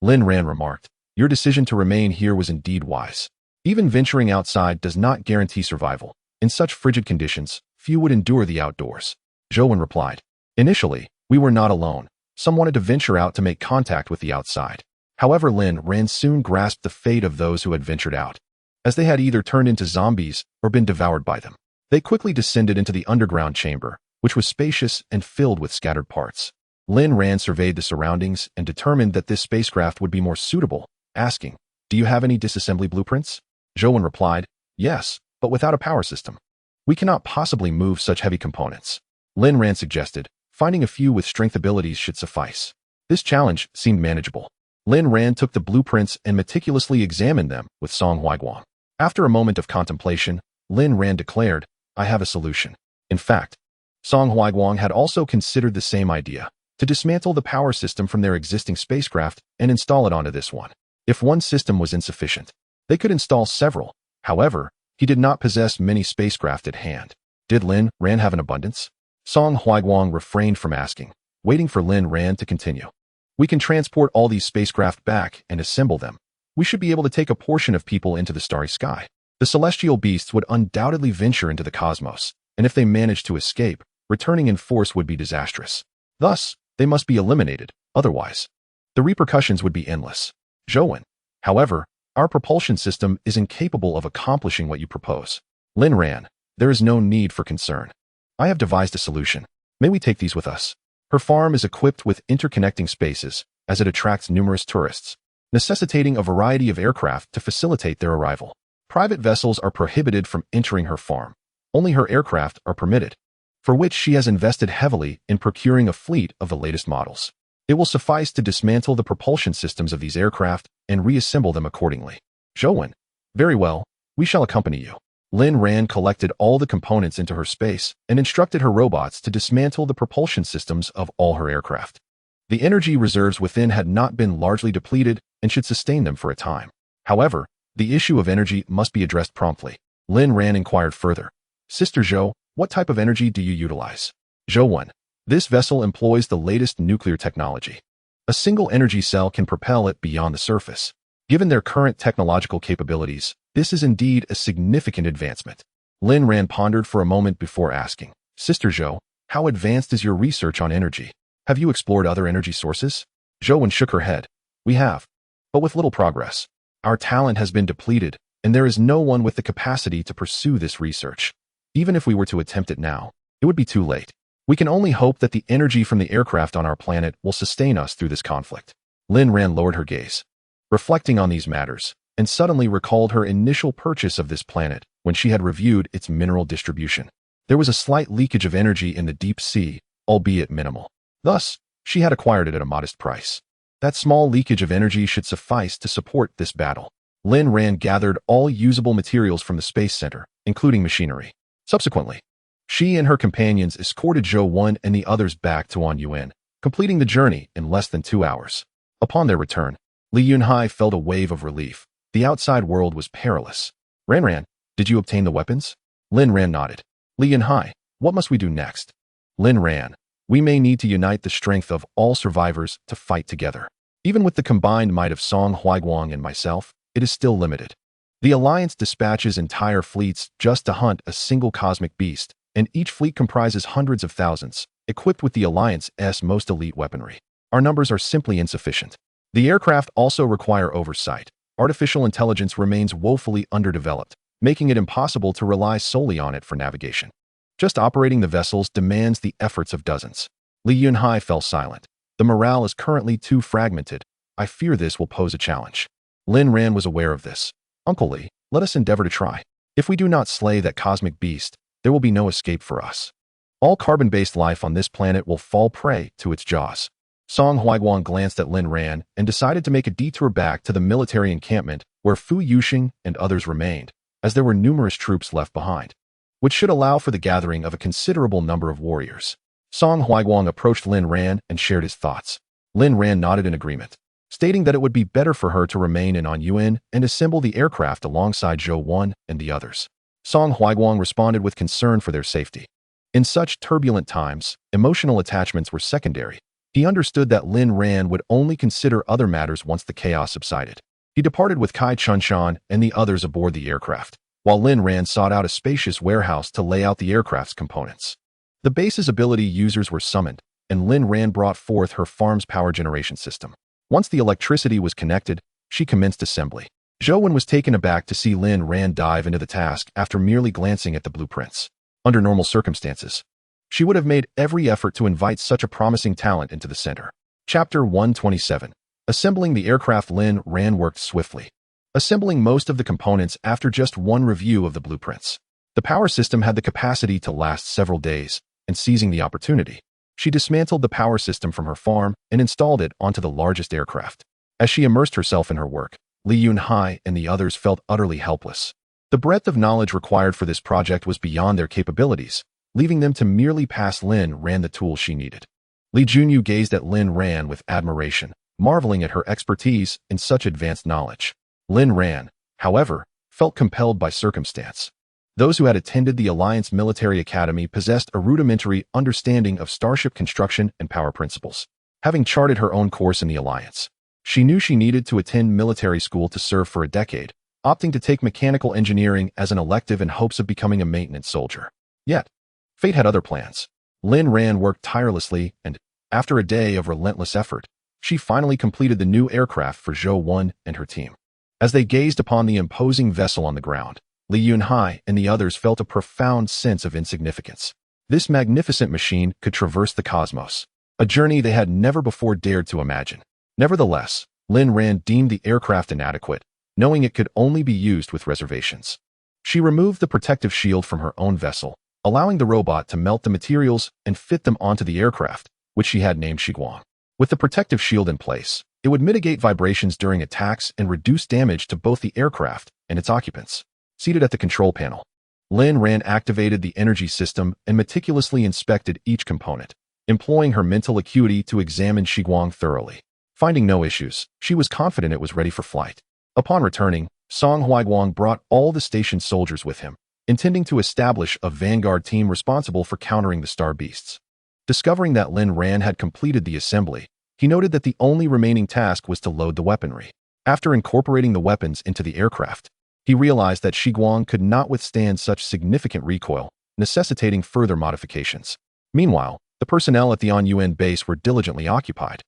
Lin Ran remarked, "Your decision to remain here was indeed wise. Even venturing outside does not guarantee survival. In such frigid conditions, few would endure the outdoors." Zhou replied, "Initially, we were not alone. Some wanted to venture out to make contact with the outside. However, Lin Ran soon grasped the fate of those who had ventured out, as they had either turned into zombies or been devoured by them. They quickly descended into the underground chamber, which was spacious and filled with scattered parts. Lin Ran surveyed the surroundings and determined that this spacecraft would be more suitable, asking, "Do you have any disassembly blueprints?" Zhou replied, "Yes, but without a power system. We cannot possibly move such heavy components." Lin Ran suggested, "Finding a few with strength abilities should suffice." This challenge seemed manageable. Lin Ran took the blueprints and meticulously examined them with Song Huiguang. After a moment of contemplation, Lin Ran declared, "I have a solution." In fact, Song Huiguang had also considered the same idea, to dismantle the power system from their existing spacecraft and install it onto this one. If one system was insufficient, they could install several. However, he did not possess many spacecraft at hand. Did Lin Ran have an abundance? Song Huiguang refrained from asking, waiting for Lin Ran to continue. "We can transport all these spacecraft back and assemble them. We should be able to take a portion of people into the starry sky. The celestial beasts would undoubtedly venture into the cosmos, and if they managed to escape, returning in force would be disastrous. Thus, they must be eliminated, otherwise, the repercussions would be endless." Zhou, "However, our propulsion system is incapable of accomplishing what you propose." Lin Ran, "There is no need for concern. I have devised a solution. May we take these with us?" Her farm is equipped with interconnecting spaces, as it attracts numerous tourists, necessitating a variety of aircraft to facilitate their arrival. Private vessels are prohibited from entering her farm. Only her aircraft are permitted, for which she has invested heavily in procuring a fleet of the latest models. It will suffice to dismantle the propulsion systems of these aircraft and reassemble them accordingly. Zhou, "Very well, we shall accompany you." Lin Ran collected all the components into her space and instructed her robots to dismantle the propulsion systems of all her aircraft. The energy reserves within had not been largely depleted and should sustain them for a time. However, the issue of energy must be addressed promptly. Lin Ran inquired further, "Sister Zhou, what type of energy do you utilize?" Zhou, "This vessel employs the latest nuclear technology. A single energy cell can propel it beyond the surface. Given their current technological capabilities, this is indeed a significant advancement." Lin Ran pondered for a moment before asking, "Sister Zhou, how advanced is your research on energy? Have you explored other energy sources?" Zhou shook her head. "We have, but with little progress. Our talent has been depleted, and there is no one with the capacity to pursue this research. Even if we were to attempt it now, it would be too late. We can only hope that the energy from the aircraft on our planet will sustain us through this conflict." Lin Ran lowered her gaze, reflecting on these matters, and suddenly recalled her initial purchase of this planet when she had reviewed its mineral distribution. There was a slight leakage of energy in the deep sea, albeit minimal. Thus, she had acquired it at a modest price. That small leakage of energy should suffice to support this battle. Lin Ran gathered all usable materials from the space center, including machinery. Subsequently, she and her companions escorted Zhou and the others back to Anyuan, completing the journey in less than 2 hours. Upon their return, Li Yunhai felt a wave of relief. The outside world was perilous. Ran, did you obtain the weapons?" Lin Ran nodded. "Li Yunhai, what must we do next?" Lin Ran, "We may need to unite the strength of all survivors to fight together. Even with the combined might of Song Huiguang and myself, it is still limited. The Alliance dispatches entire fleets just to hunt a single cosmic beast, and each fleet comprises hundreds of thousands, equipped with the Alliance's most elite weaponry. Our numbers are simply insufficient. The aircraft also require oversight. Artificial intelligence remains woefully underdeveloped, making it impossible to rely solely on it for navigation. Just operating the vessels demands the efforts of dozens. Li Yunhai fell silent. The morale is currently too fragmented. I fear this will pose a challenge. Lin Ran was aware of this. Uncle Li, let us endeavor to try. If we do not slay that cosmic beast, there will be no escape for us. All carbon-based life on this planet will fall prey to its jaws. Song Huaiguang glanced at Lin Ran and decided to make a detour back to the military encampment where Fu Yuxing and others remained, as there were numerous troops left behind, which should allow for the gathering of a considerable number of warriors. Song Huaiguang approached Lin Ran and shared his thoughts. Lin Ran nodded in agreement, stating that it would be better for her to remain in Anyuan and assemble the aircraft alongside Zhou Wan and the others. Song Huaiguang responded with concern for their safety. In such turbulent times, emotional attachments were secondary. He understood that Lin Ran would only consider other matters once the chaos subsided. He departed with Kai Chunshan and the others aboard the aircraft, while Lin Ran sought out a spacious warehouse to lay out the aircraft's components. The base's ability users were summoned, and Lin Ran brought forth her farm's power generation system. Once the electricity was connected, she commenced assembly. Zhou Wan was taken aback to see Lin Ran dive into the task after merely glancing at the blueprints. Under normal circumstances, she would have made every effort to invite such a promising talent into the center. Chapter 127. Assembling the aircraft. Lin Ran worked swiftly, assembling most of the components after just one review of the blueprints. The power system had the capacity to last several days, and seizing the opportunity, she dismantled the power system from her farm and installed it onto the largest aircraft. As she immersed herself in her work, Li Yunhai and the others felt utterly helpless. The breadth of knowledge required for this project was beyond their capabilities, leaving them to merely pass Lin Ran the tools she needed. Li Junyu gazed at Lin Ran with admiration, marveling at her expertise in such advanced knowledge. Lin Ran, however, felt compelled by circumstance. Those who had attended the Alliance Military Academy possessed a rudimentary understanding of starship construction and power principles. Having charted her own course in the Alliance, she knew she needed to attend military school to serve for a decade, opting to take mechanical engineering as an elective in hopes of becoming a maintenance soldier. Yet, fate had other plans. Lin Ran worked tirelessly and, after a day of relentless effort, she finally completed the new aircraft for Zhou Wan and her team. As they gazed upon the imposing vessel on the ground, Li Yunhai and the others felt a profound sense of insignificance. This magnificent machine could traverse the cosmos, a journey they had never before dared to imagine. Nevertheless, Lin Ran deemed the aircraft inadequate, knowing it could only be used with reservations. She removed the protective shield from her own vessel, allowing the robot to melt the materials and fit them onto the aircraft, which she had named Shiguang. With the protective shield in place, it would mitigate vibrations during attacks and reduce damage to both the aircraft and its occupants. Seated at the control panel, Lin Ran activated the energy system and meticulously inspected each component, employing her mental acuity to examine Shiguang thoroughly. Finding no issues, she was confident it was ready for flight. Upon returning, Song Huaiguang brought all the station's soldiers with him, intending to establish a vanguard team responsible for countering the star beasts. Discovering that Lin Ran had completed the assembly, he noted that the only remaining task was to load the weaponry. After incorporating the weapons into the aircraft, he realized that Shiguang could not withstand such significant recoil, necessitating further modifications. Meanwhile, the personnel at the Anyuan base were diligently occupied.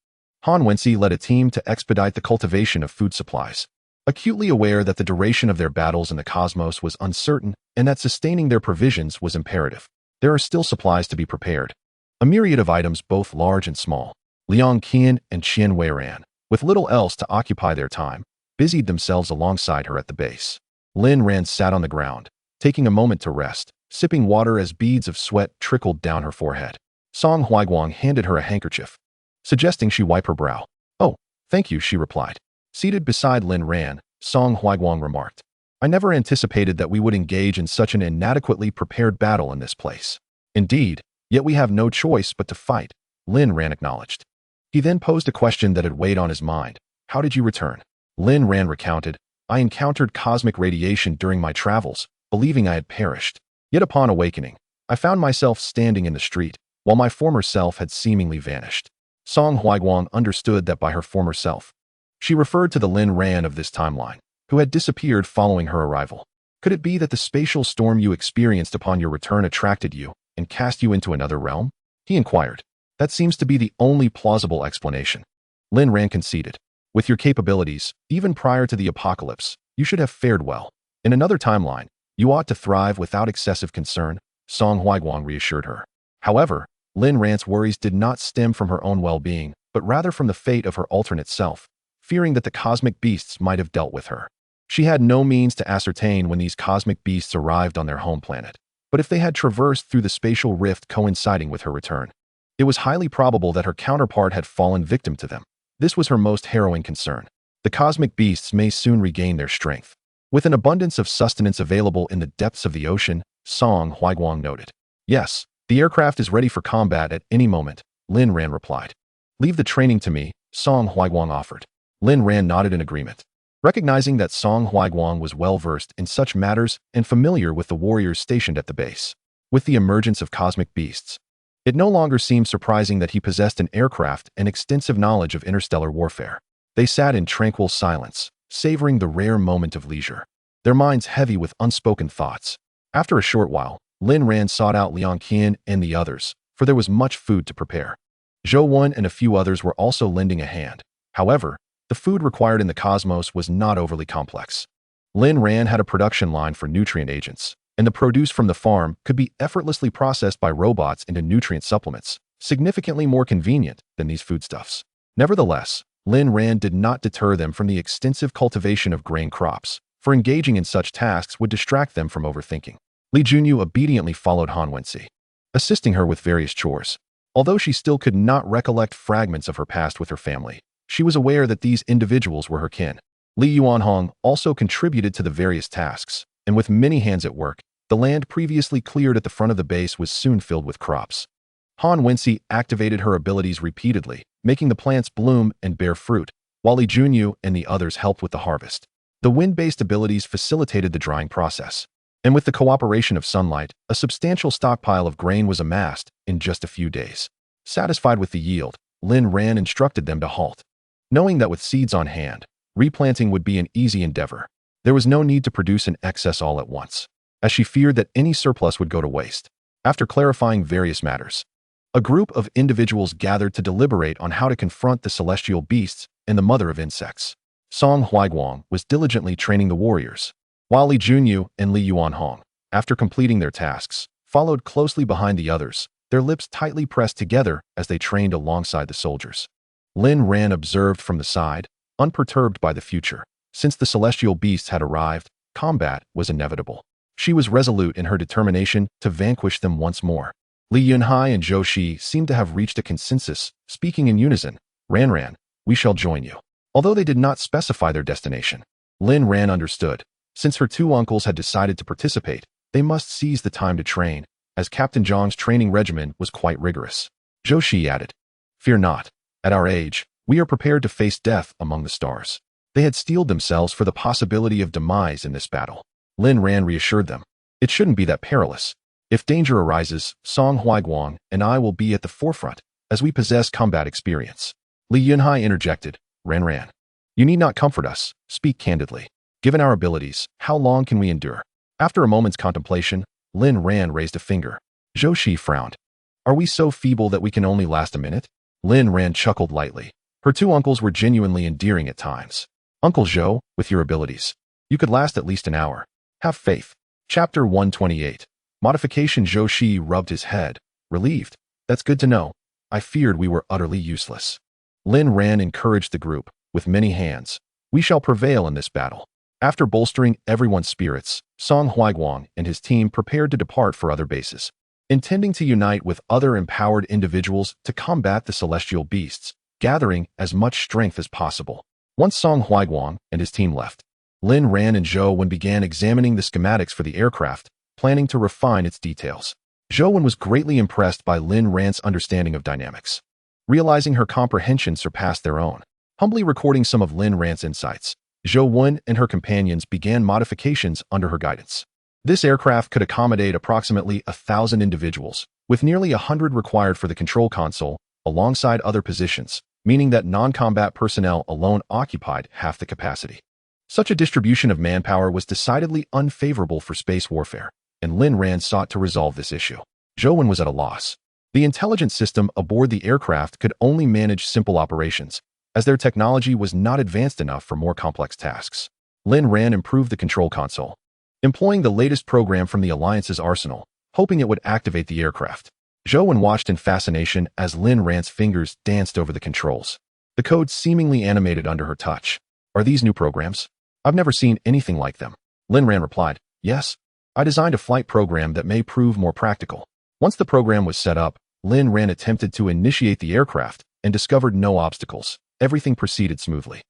Han Wenxi led a team to expedite the cultivation of food supplies. Acutely aware that the duration of their battles in the cosmos was uncertain and that sustaining their provisions was imperative, there are still supplies to be prepared. A myriad of items, both large and small. Liang Qian and Qian Weiran, with little else to occupy their time, busied themselves alongside her at the base. Lin Ran sat on the ground, taking a moment to rest, sipping water as beads of sweat trickled down her forehead. Song Huaiguang handed her a handkerchief, suggesting she wipe her brow. "Oh, thank you," she replied. Seated beside Lin Ran, Song Huaiguang remarked, "I never anticipated that we would engage in such an inadequately prepared battle in this place." "Indeed, yet we have no choice but to fight," Lin Ran acknowledged. He then posed a question that had weighed on his mind. "How did you return?" Lin Ran recounted, "I encountered cosmic radiation during my travels, believing I had perished. Yet upon awakening, I found myself standing in the street, while my former self had seemingly vanished." Song Huaiguang understood that by her former self, she referred to the Lin Ran of this timeline, who had disappeared following her arrival. Could it be that the spatial storm you experienced upon your return attracted you and cast you into another realm? He inquired. That seems to be the only plausible explanation. Lin Ran conceded. With your capabilities, even prior to the apocalypse, you should have fared well. In another timeline, you ought to thrive without excessive concern, Song Huiguang reassured her. However, Lin Ran's worries did not stem from her own well-being, but rather from the fate of her alternate self, fearing that the cosmic beasts might have dealt with her. She had no means to ascertain when these cosmic beasts arrived on their home planet, but if they had traversed through the spatial rift coinciding with her return, it was highly probable that her counterpart had fallen victim to them. This was her most harrowing concern. The cosmic beasts may soon regain their strength. With an abundance of sustenance available in the depths of the ocean, Song Huiguang noted. Yes, the aircraft is ready for combat at any moment, Lin Ran replied. Leave the training to me, Song Huiguang offered. Lin Ran nodded in agreement. Recognizing that Song Huiguang was well-versed in such matters and familiar with the warriors stationed at the base. With the emergence of cosmic beasts, it no longer seemed surprising that he possessed an aircraft and extensive knowledge of interstellar warfare. They sat in tranquil silence, savoring the rare moment of leisure, their minds heavy with unspoken thoughts. After a short while, Lin Ran sought out Liang Qian and the others, for there was much food to prepare. Zhou Wen and a few others were also lending a hand. However, the food required in the cosmos was not overly complex. Lin Ran had a production line for nutrient agents, and the produce from the farm could be effortlessly processed by robots into nutrient supplements, significantly more convenient than these foodstuffs. Nevertheless, Lin Ran did not deter them from the extensive cultivation of grain crops, for engaging in such tasks would distract them from overthinking. Li Junyu obediently followed Han Wenxi, assisting her with various chores. Although she still could not recollect fragments of her past with her family, she was aware that these individuals were her kin. Li Yuanhong also contributed to the various tasks, and with many hands at work, the land previously cleared at the front of the base was soon filled with crops. Han Wenxi activated her abilities repeatedly, making the plants bloom and bear fruit, while Li Junyu and the others helped with the harvest. The wind-based abilities facilitated the drying process, and with the cooperation of sunlight, a substantial stockpile of grain was amassed in just a few days. Satisfied with the yield, Lin Ran instructed them to halt. Knowing that with seeds on hand, replanting would be an easy endeavor, there was no need to produce an excess all at once, as she feared that any surplus would go to waste. After clarifying various matters, a group of individuals gathered to deliberate on how to confront the celestial beasts and the mother of insects. Song Huiguang was diligently training the warriors, while Li Junyu and Li Yuanhong, after completing their tasks, followed closely behind the others, their lips tightly pressed together as they trained alongside the soldiers. Lin Ran observed from the side, unperturbed by the future. Since the celestial beasts had arrived, combat was inevitable. She was resolute in her determination to vanquish them once more. Li Yunhai and Zhou Shi seemed to have reached a consensus, speaking in unison. Ran, we shall join you. Although they did not specify their destination, Lin Ran understood. Since her two uncles had decided to participate, they must seize the time to train, as Captain Zhang's training regimen was quite rigorous. Zhou Shi added, Fear not. At our age, we are prepared to face death among the stars. They had steeled themselves for the possibility of demise in this battle. Lin Ran reassured them. It shouldn't be that perilous. If danger arises, Song Huiguang and I will be at the forefront, as we possess combat experience. Li Yunhai interjected, Ran. You need not comfort us, speak candidly. Given our abilities, how long can we endure? After a moment's contemplation, Lin Ran raised a finger. Zhou Shi frowned. Are we so feeble that we can only last a minute? Lin Ran chuckled lightly. Her two uncles were genuinely endearing at times. Uncle Zhou, with your abilities, you could last at least an hour. Have faith. Chapter 128. Modification. Zhou Shi rubbed his head, relieved. That's good to know. I feared we were utterly useless. Lin Ran encouraged the group, with many hands. We shall prevail in this battle. After bolstering everyone's spirits, Song Huiguang and his team prepared to depart for other bases, intending to unite with other empowered individuals to combat the celestial beasts, gathering as much strength as possible. Once Song Huiguang and his team left, Lin Ran and Zhou Wen began examining the schematics for the aircraft, planning to refine its details. Zhou Wen was greatly impressed by Lin Ran's understanding of dynamics, realizing her comprehension surpassed their own. Humbly recording some of Lin Ran's insights, Zhou Wen and her companions began modifications under her guidance. This aircraft could accommodate approximately 1,000 individuals, with nearly 100 required for the control console, alongside other positions, meaning that non-combat personnel alone occupied half the capacity. Such a distribution of manpower was decidedly unfavorable for space warfare, and Lin Ran sought to resolve this issue. Zhou Wen was at a loss. The intelligence system aboard the aircraft could only manage simple operations, as their technology was not advanced enough for more complex tasks. Lin Ran improved the control console, employing the latest program from the Alliance's arsenal, hoping it would activate the aircraft. Zhou Wen watched in fascination as Lin Ran's fingers danced over the controls. The code seemingly animated under her touch. Are these new programs? I've never seen anything like them. Lin Ran replied, yes. I designed a flight program that may prove more practical. Once the program was set up, Lin Ran attempted to initiate the aircraft and discovered no obstacles. Everything proceeded smoothly.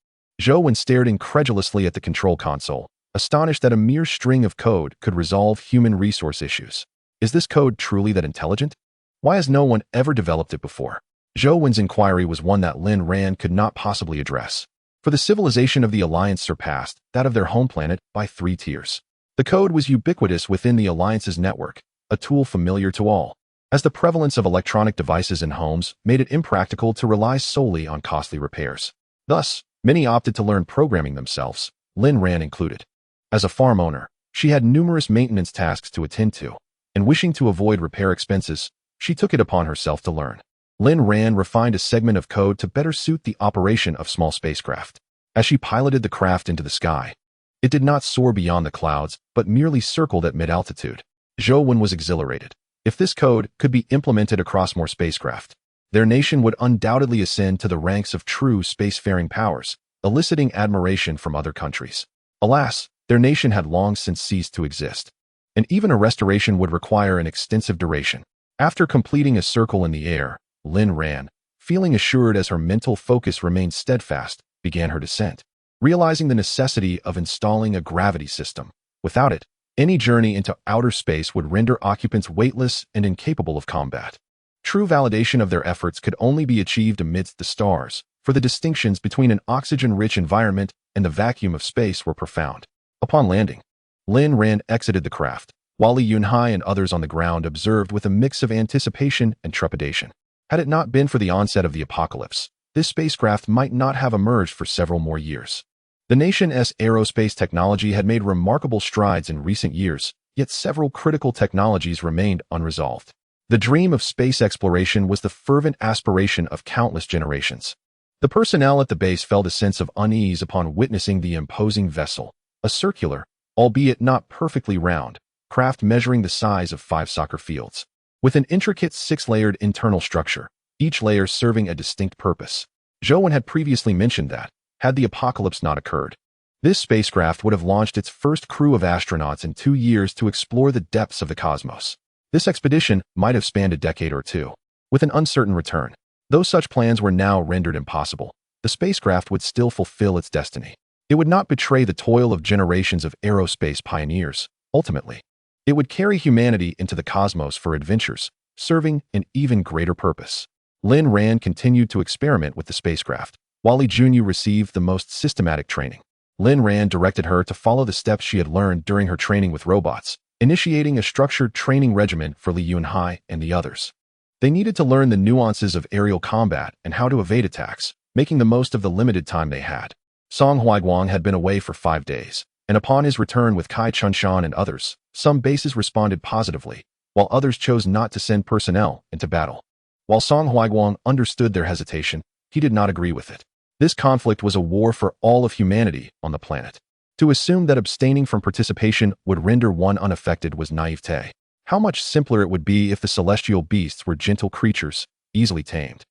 Zhou Wen stared incredulously at the control console, astonished that a mere string of code could resolve human resource issues. Is this code truly that intelligent? Why has no one ever developed it before? Zhou Wen's inquiry was one that Lin Ran could not possibly address, for the civilization of the Alliance surpassed that of their home planet by 3 tiers. The code was ubiquitous within the Alliance's network, a tool familiar to all, as the prevalence of electronic devices in homes made it impractical to rely solely on costly repairs. Thus, many opted to learn programming themselves, Lin Ran included. As a farm owner, she had numerous maintenance tasks to attend to, and wishing to avoid repair expenses, she took it upon herself to learn. Lin Ran refined a segment of code to better suit the operation of small spacecraft. As she piloted the craft into the sky, it did not soar beyond the clouds, but merely circled at mid-altitude. Zhou Wen was exhilarated. If this code could be implemented across more spacecraft, their nation would undoubtedly ascend to the ranks of true spacefaring powers, eliciting admiration from other countries. Alas, their nation had long since ceased to exist, and even a restoration would require an extensive duration. After completing a circle in the air, Lin Ran, feeling assured as her mental focus remained steadfast, began her descent, realizing the necessity of installing a gravity system. Without it, any journey into outer space would render occupants weightless and incapable of combat. True validation of their efforts could only be achieved amidst the stars, for the distinctions between an oxygen-rich environment and the vacuum of space were profound. Upon landing, Lin Ran exited the craft, while Li Yunhai and others on the ground observed with a mix of anticipation and trepidation. Had it not been for the onset of the apocalypse, this spacecraft might not have emerged for several more years. The nation's aerospace technology had made remarkable strides in recent years, yet several critical technologies remained unresolved. The dream of space exploration was the fervent aspiration of countless generations. The personnel at the base felt a sense of unease upon witnessing the imposing vessel, a circular, albeit not perfectly round, craft measuring the size of 5 soccer fields. With an intricate 6-layered internal structure, each layer serving a distinct purpose. Zhou Wen had previously mentioned that, had the apocalypse not occurred, this spacecraft would have launched its first crew of astronauts in 2 years to explore the depths of the cosmos. This expedition might have spanned a decade or two, with an uncertain return. Though such plans were now rendered impossible, the spacecraft would still fulfill its destiny. It would not betray the toil of generations of aerospace pioneers. Ultimately, it would carry humanity into the cosmos for adventures, serving an even greater purpose. Lin Ran continued to experiment with the spacecraft, while Li Junyu received the most systematic training. Lin Ran directed her to follow the steps she had learned during her training with robots, initiating a structured training regimen for Li Yunhai and the others. They needed to learn the nuances of aerial combat and how to evade attacks, making the most of the limited time they had. Song Huaiguang had been away for 5 days, and upon his return with Kai Chunshan and others, some bases responded positively, while others chose not to send personnel into battle. While Song Huaiguang understood their hesitation, he did not agree with it. This conflict was a war for all of humanity on the planet. To assume that abstaining from participation would render one unaffected was naivete. How much simpler it would be if the celestial beasts were gentle creatures, easily tamed,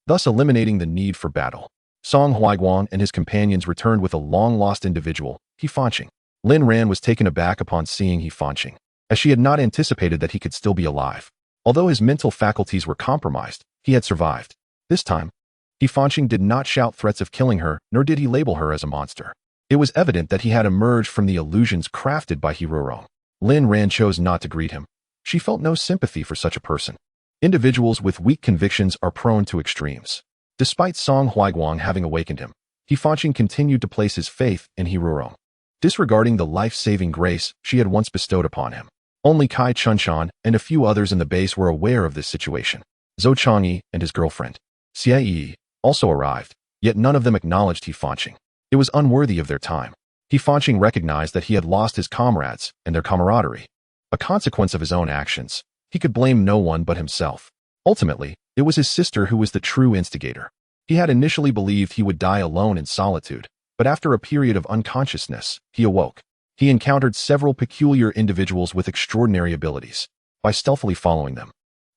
thus eliminating the need for battle. Song Huaiguang and his companions returned with a long-lost individual, He Fanqing. Lin Ran was taken aback upon seeing He Fanqing, as she had not anticipated that he could still be alive. Although his mental faculties were compromised, he had survived. This time, He Fanqing did not shout threats of killing her, nor did he label her as a monster. It was evident that he had emerged from the illusions crafted by Hirorong. Lin Ran chose not to greet him. She felt no sympathy for such a person. Individuals with weak convictions are prone to extremes. Despite Song Huaiguang having awakened him, He Fanqing continued to place his faith in Hirorong, disregarding the life-saving grace she had once bestowed upon him. Only Kai Chunshan and a few others in the base were aware of this situation. Zhou Changyi and his girlfriend, Xie Yi, also arrived, yet none of them acknowledged He Fanqing. It was unworthy of their time. He Fanqing recognized that he had lost his comrades and their camaraderie. A consequence of his own actions. He could blame no one but himself. Ultimately, it was his sister who was the true instigator. He had initially believed he would die alone in solitude, but after a period of unconsciousness, he awoke. He encountered several peculiar individuals with extraordinary abilities. By stealthily following them,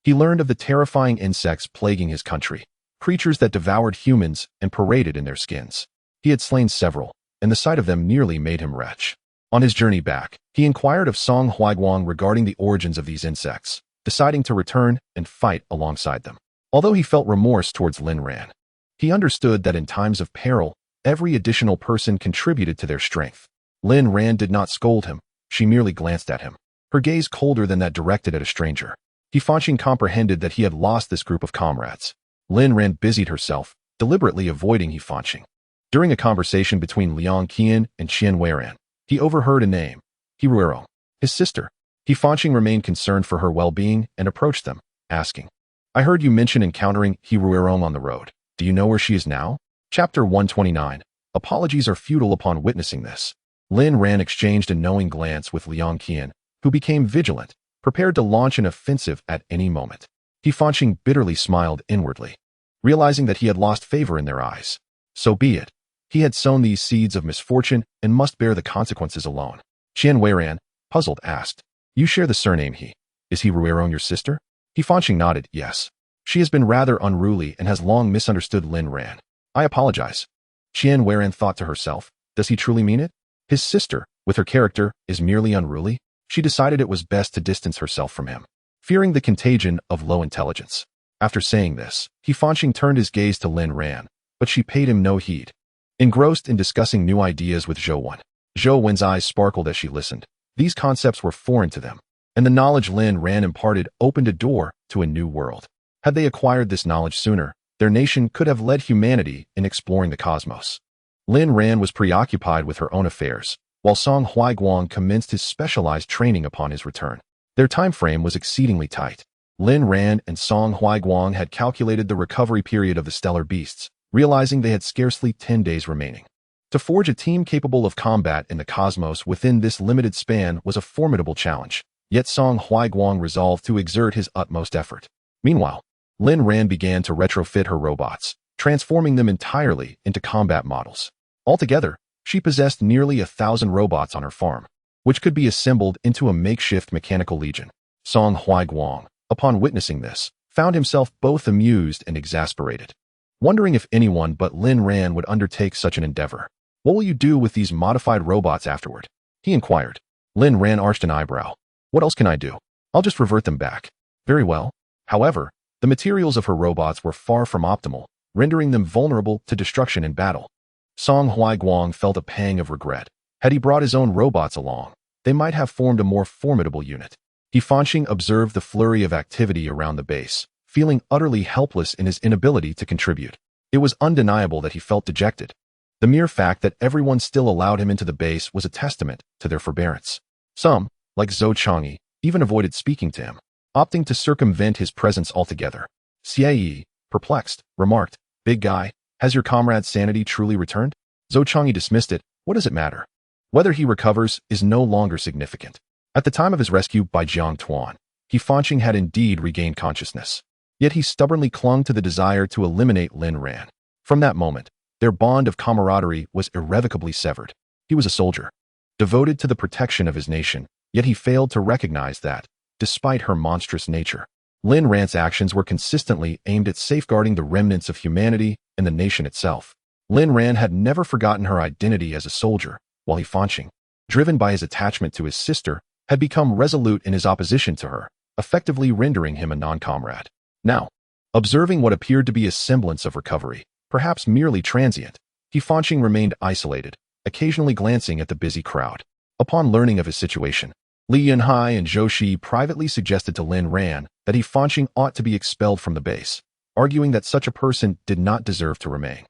he learned of the terrifying insects plaguing his country, creatures that devoured humans and paraded in their skins. He had slain several, and the sight of them nearly made him retch. On his journey back, he inquired of Song Huaiguang regarding the origins of these insects, deciding to return and fight alongside them. Although he felt remorse towards Lin Ran, he understood that in times of peril, every additional person contributed to their strength. Lin Ran did not scold him, she merely glanced at him, her gaze colder than that directed at a stranger. He Fanqing comprehended that he had lost this group of comrades. Lin Ran busied herself, deliberately avoiding He Fanqing. During a conversation between Liang Qian and Qian Weiran, he overheard a name, He Ruerong, his sister. He Fanqing remained concerned for her well-being and approached them, asking, "I heard you mention encountering He Ruerong on the road. Do you know where she is now?" Chapter 129. Apologies are futile upon witnessing this. Lin Ran exchanged a knowing glance with Liang Qian, who became vigilant, prepared to launch an offensive at any moment. He Fanqing bitterly smiled inwardly, realizing that he had lost favor in their eyes. So be it. He had sown these seeds of misfortune and must bear the consequences alone. Qian Weiran, puzzled, asked, "You share the surname He. Is He Ruerong your sister?" He Fanqing nodded, "Yes. She has been rather unruly and has long misunderstood Lin Ran. I apologize." Qian Weiran thought to herself, does he truly mean it? His sister, with her character, is merely unruly? She decided it was best to distance herself from him, fearing the contagion of low intelligence. After saying this, He Fanqing turned his gaze to Lin Ran, but she paid him no heed. Engrossed in discussing new ideas with Zhou Wen, Zhou Wen's eyes sparkled as she listened. These concepts were foreign to them, and the knowledge Lin Ran imparted opened a door to a new world. Had they acquired this knowledge sooner, their nation could have led humanity in exploring the cosmos. Lin Ran was preoccupied with her own affairs, while Song Huaiguang commenced his specialized training upon his return. Their time frame was exceedingly tight. Lin Ran and Song Huaiguang had calculated the recovery period of the stellar beasts, realizing they had scarcely 10 days remaining. To forge a team capable of combat in the cosmos within this limited span was a formidable challenge, yet Song Huaiguang resolved to exert his utmost effort. Meanwhile, Lin Ran began to retrofit her robots, transforming them entirely into combat models. Altogether, she possessed nearly 1,000 robots on her farm, which could be assembled into a makeshift mechanical legion. Song Huaiguang, upon witnessing this, found himself both amused and exasperated, wondering if anyone but Lin Ran would undertake such an endeavor. "What will you do with these modified robots afterward?" he inquired. Lin Ran arched an eyebrow. "What else can I do? I'll just revert them back." "Very well." However, the materials of her robots were far from optimal, rendering them vulnerable to destruction in battle. Song Huaiguang felt a pang of regret. Had he brought his own robots along, they might have formed a more formidable unit. He Fanqing observed the flurry of activity around the base, feeling utterly helpless in his inability to contribute. It was undeniable that he felt dejected. The mere fact that everyone still allowed him into the base was a testament to their forbearance. Some, like Zhou Changyi, even avoided speaking to him, opting to circumvent his presence altogether. Xie Yi, perplexed, remarked, "Big guy, has your comrade's sanity truly returned?" Zhou Changyi dismissed it. "What does it matter? Whether he recovers is no longer significant." At the time of his rescue by Jiang Tuan, He Fanqing had indeed regained consciousness. Yet he stubbornly clung to the desire to eliminate Lin Ran. From that moment, their bond of camaraderie was irrevocably severed. He was a soldier, devoted to the protection of his nation, yet he failed to recognize that, despite her monstrous nature, Lin Ran's actions were consistently aimed at safeguarding the remnants of humanity and the nation itself. Lin Ran had never forgotten her identity as a soldier, while He Fanqing, driven by his attachment to his sister, had become resolute in his opposition to her, effectively rendering him a non-comrade. Now, observing what appeared to be a semblance of recovery, perhaps merely transient, He Fanqing remained isolated, occasionally glancing at the busy crowd. Upon learning of his situation, Li Yunhai and Zhou Shi privately suggested to Lin Ran that He Fanqing ought to be expelled from the base, arguing that such a person did not deserve to remain.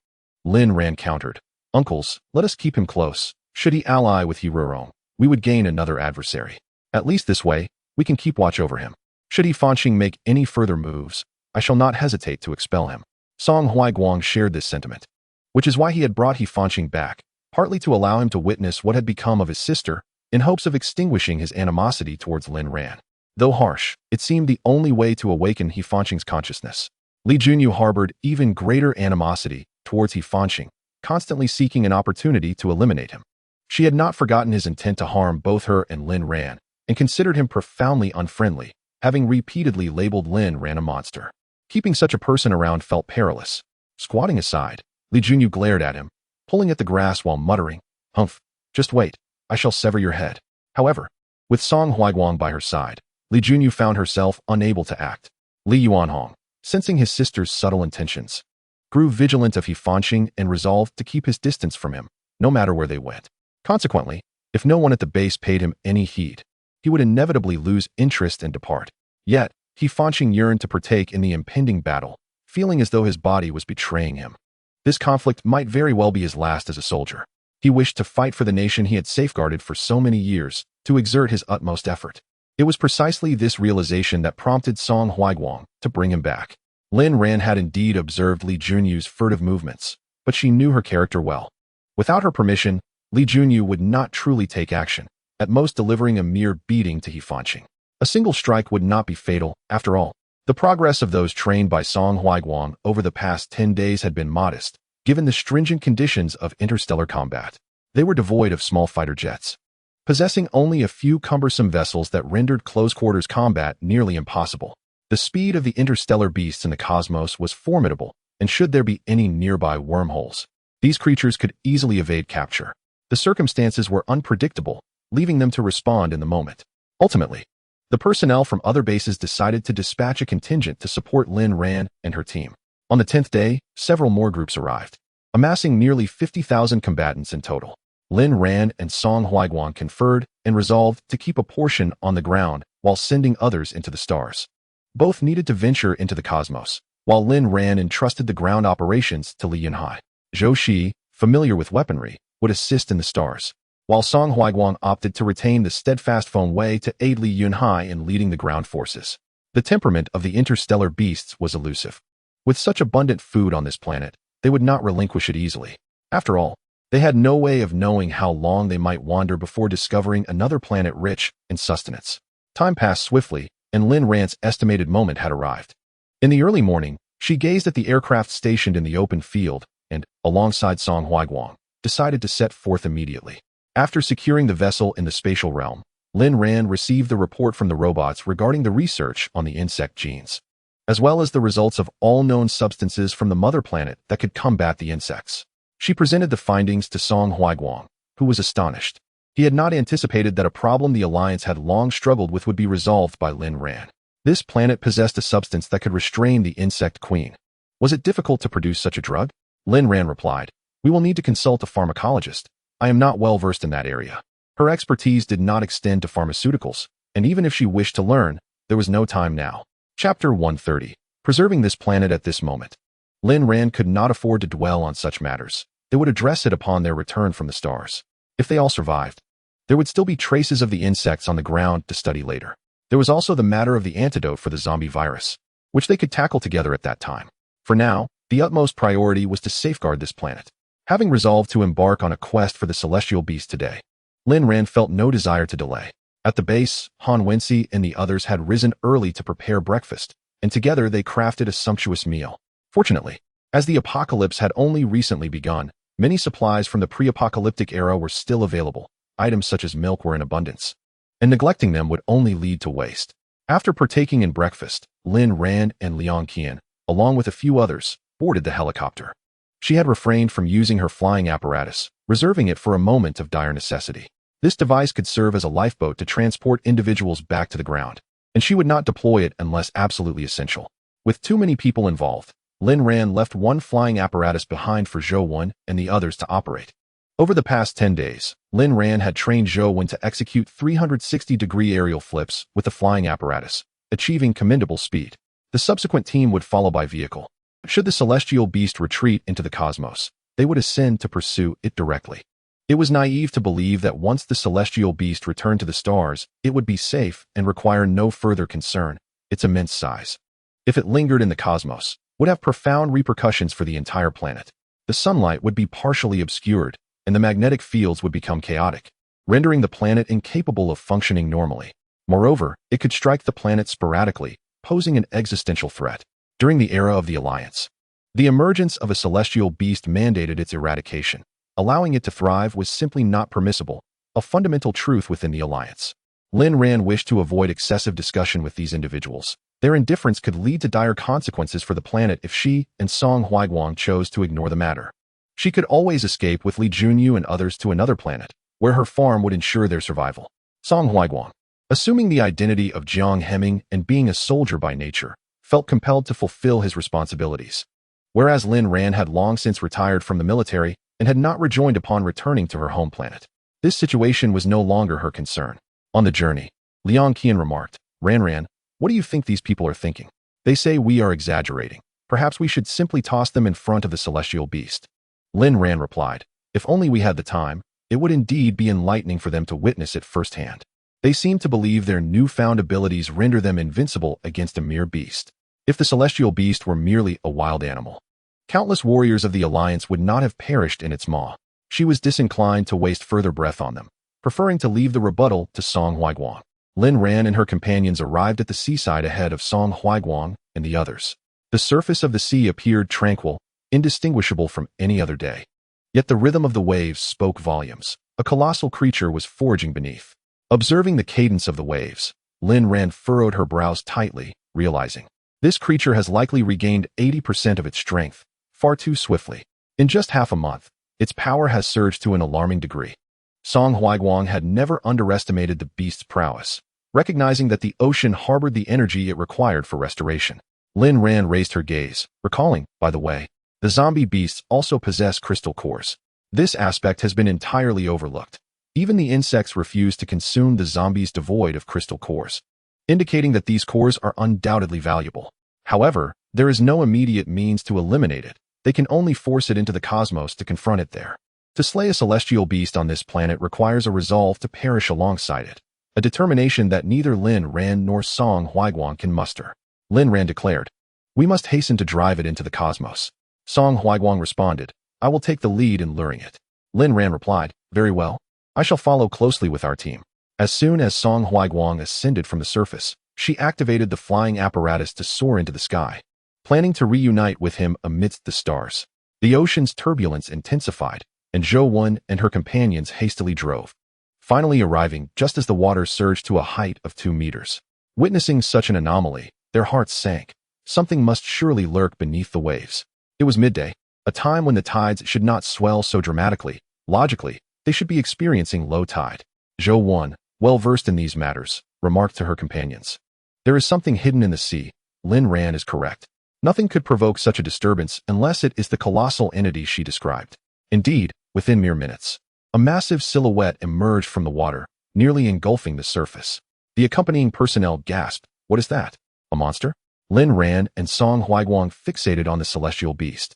Lin Ran countered, "Uncles, let us keep him close. Should he ally with He Ruerong, we would gain another adversary. At least this way, we can keep watch over him. Should He Fanqing make any further moves, I shall not hesitate to expel him." Song Huaiguang shared this sentiment, which is why he had brought He Fanqing back, partly to allow him to witness what had become of his sister, in hopes of extinguishing his animosity towards Lin Ran. Though harsh, it seemed the only way to awaken He Fanqing's consciousness. Li Junyu harbored even greater animosity towards He Fanqing, constantly seeking an opportunity to eliminate him. She had not forgotten his intent to harm both her and Lin Ran, and considered him profoundly unfriendly, having repeatedly labeled Lin Ran a monster. Keeping such a person around felt perilous. Squatting aside, Li Junyu glared at him, pulling at the grass while muttering, "Humph, just wait, I shall sever your head." However, with Song Huaiguang by her side, Li Junyu found herself unable to act. Li Yuanhong, sensing his sister's subtle intentions, grew vigilant of He Fanqing and resolved to keep his distance from him, no matter where they went. Consequently, if no one at the base paid him any heed, he would inevitably lose interest and depart. Yet, He Fanqing yearned to partake in the impending battle, feeling as though his body was betraying him. This conflict might very well be his last as a soldier. He wished to fight for the nation he had safeguarded for so many years, to exert his utmost effort. It was precisely this realization that prompted Song Huaiguang to bring him back. Lin Ran had indeed observed Li Junyu's furtive movements, but she knew her character well. Without her permission, Li Junyu would not truly take action, at most delivering a mere beating to He Fanqing. A single strike would not be fatal, after all. The progress of those trained by Song Huaiguang over the past 10 days had been modest, given the stringent conditions of interstellar combat. They were devoid of small fighter jets, possessing only a few cumbersome vessels that rendered close-quarters combat nearly impossible. The speed of the interstellar beasts in the cosmos was formidable, and should there be any nearby wormholes, these creatures could easily evade capture. The circumstances were unpredictable, leaving them to respond in the moment. Ultimately, the personnel from other bases decided to dispatch a contingent to support Lin Ran and her team. On the 10th day, several more groups arrived, amassing nearly 50,000 combatants in total. Lin Ran and Song Huaiguang conferred and resolved to keep a portion on the ground while sending others into the stars. Both needed to venture into the cosmos, while Lin Ran entrusted the ground operations to Li Yunhai. Zhou Shi, familiar with weaponry, would assist in the stars, while Song Huaiguang opted to retain the steadfast Feng Wei to aid Li Yunhai in leading the ground forces. The temperament of the interstellar beasts was elusive. With such abundant food on this planet, they would not relinquish it easily. After all, they had no way of knowing how long they might wander before discovering another planet rich in sustenance. Time passed swiftly, and Lin Ran's estimated moment had arrived. In the early morning, she gazed at the aircraft stationed in the open field and, alongside Song Huaiguang, decided to set forth immediately. After securing the vessel in the spatial realm, Lin Ran received the report from the robots regarding the research on the insect genes, as well as the results of all known substances from the mother planet that could combat the insects. She presented the findings to Song Huaiguang, who was astonished. He had not anticipated that a problem the Alliance had long struggled with would be resolved by Lin Ran. This planet possessed a substance that could restrain the insect queen. Was it difficult to produce such a drug? Lin Ran replied, "We will need to consult a pharmacologist. I am not well versed in that area." Her expertise did not extend to pharmaceuticals, and even if she wished to learn, there was no time now. Chapter 130. Preserving this planet at this moment. Lin Ran could not afford to dwell on such matters. They would address it upon their return from the stars. If they all survived, there would still be traces of the insects on the ground to study later. There was also the matter of the antidote for the zombie virus, which they could tackle together at that time. For now, the utmost priority was to safeguard this planet. Having resolved to embark on a quest for the celestial beast today, Lin Ran felt no desire to delay. At the base, Han Wenxi and the others had risen early to prepare breakfast, and together they crafted a sumptuous meal. Fortunately, as the apocalypse had only recently begun, many supplies from the pre-apocalyptic era were still available. Items such as milk were in abundance, and neglecting them would only lead to waste. After partaking in breakfast, Lin Ran and Liang Qian, along with a few others, boarded the helicopter. She had refrained from using her flying apparatus, reserving it for a moment of dire necessity. This device could serve as a lifeboat to transport individuals back to the ground, and she would not deploy it unless absolutely essential. With too many people involved, Lin Ran left one flying apparatus behind for Zhou Wen and the others to operate. Over the past 10 days, Lin Ran had trained Zhou Wen to execute 360-degree aerial flips with the flying apparatus, achieving commendable speed. The subsequent team would follow by vehicle. Should the celestial beast retreat into the cosmos, they would ascend to pursue it directly. It was naive to believe that once the celestial beast returned to the stars, it would be safe and require no further concern. Its immense size, if it lingered in the cosmos, would have profound repercussions for the entire planet. The sunlight would be partially obscured, and the magnetic fields would become chaotic, rendering the planet incapable of functioning normally. Moreover, it could strike the planet sporadically, posing an existential threat. During the era of the Alliance, the emergence of a celestial beast mandated its eradication. Allowing it to thrive was simply not permissible, a fundamental truth within the Alliance. Lin Ran wished to avoid excessive discussion with these individuals. Their indifference could lead to dire consequences for the planet if she and Song Huaiguang chose to ignore the matter. She could always escape with Li Junyu and others to another planet, where her farm would ensure their survival. Song Huaiguang, assuming the identity of Jiang Heming and being a soldier by nature, felt compelled to fulfill his responsibilities. Whereas Lin Ran had long since retired from the military and had not rejoined upon returning to her home planet. This situation was no longer her concern. On the journey, Liang Qian remarked, Ran, what do you think these people are thinking? They say we are exaggerating. Perhaps we should simply toss them in front of the celestial beast. Lin Ran replied, if only we had the time, it would indeed be enlightening for them to witness it firsthand. They seem to believe their newfound abilities render them invincible against a mere beast. If the celestial beast were merely a wild animal, countless warriors of the Alliance would not have perished in its maw. She was disinclined to waste further breath on them, preferring to leave the rebuttal to Song Huaiguang. Lin Ran and her companions arrived at the seaside ahead of Song Huaiguang and the others. The surface of the sea appeared tranquil, indistinguishable from any other day. Yet the rhythm of the waves spoke volumes. A colossal creature was foraging beneath. Observing the cadence of the waves, Lin Ran furrowed her brows tightly, realizing, this creature has likely regained 80% of its strength, far too swiftly. In just half a month, its power has surged to an alarming degree. Song Huaiguang had never underestimated the beast's prowess, recognizing that the ocean harbored the energy it required for restoration. Lin Ran raised her gaze, recalling, by the way, the zombie beasts also possess crystal cores. This aspect has been entirely overlooked. Even the insects refuse to consume the zombies devoid of crystal cores, indicating that these cores are undoubtedly valuable. However, there is no immediate means to eliminate it. They can only force it into the cosmos to confront it there. To slay a celestial beast on this planet requires a resolve to perish alongside it, a determination that neither Lin Ran nor Song Huaiguang can muster. Lin Ran declared, we must hasten to drive it into the cosmos. Song Huaiguang responded, I will take the lead in luring it. Lin Ran replied, very well. I shall follow closely with our team. As soon as Song Huaiguang ascended from the surface, she activated the flying apparatus to soar into the sky, planning to reunite with him amidst the stars. The ocean's turbulence intensified, and Zhou Wen and her companions hastily drove, finally arriving just as the water surged to a height of 2 meters. Witnessing such an anomaly, their hearts sank. Something must surely lurk beneath the waves. It was midday, a time when the tides should not swell so dramatically. Logically, they should be experiencing low tide. Zhou Wen, well versed in these matters, remarked to her companions, there is something hidden in the sea. Lin Ran is correct. Nothing could provoke such a disturbance unless it is the colossal entity she described. Indeed, within mere minutes, a massive silhouette emerged from the water, nearly engulfing the surface. The accompanying personnel gasped, what is that? A monster? Lin Ran and Song Huaiguang fixated on the celestial beast,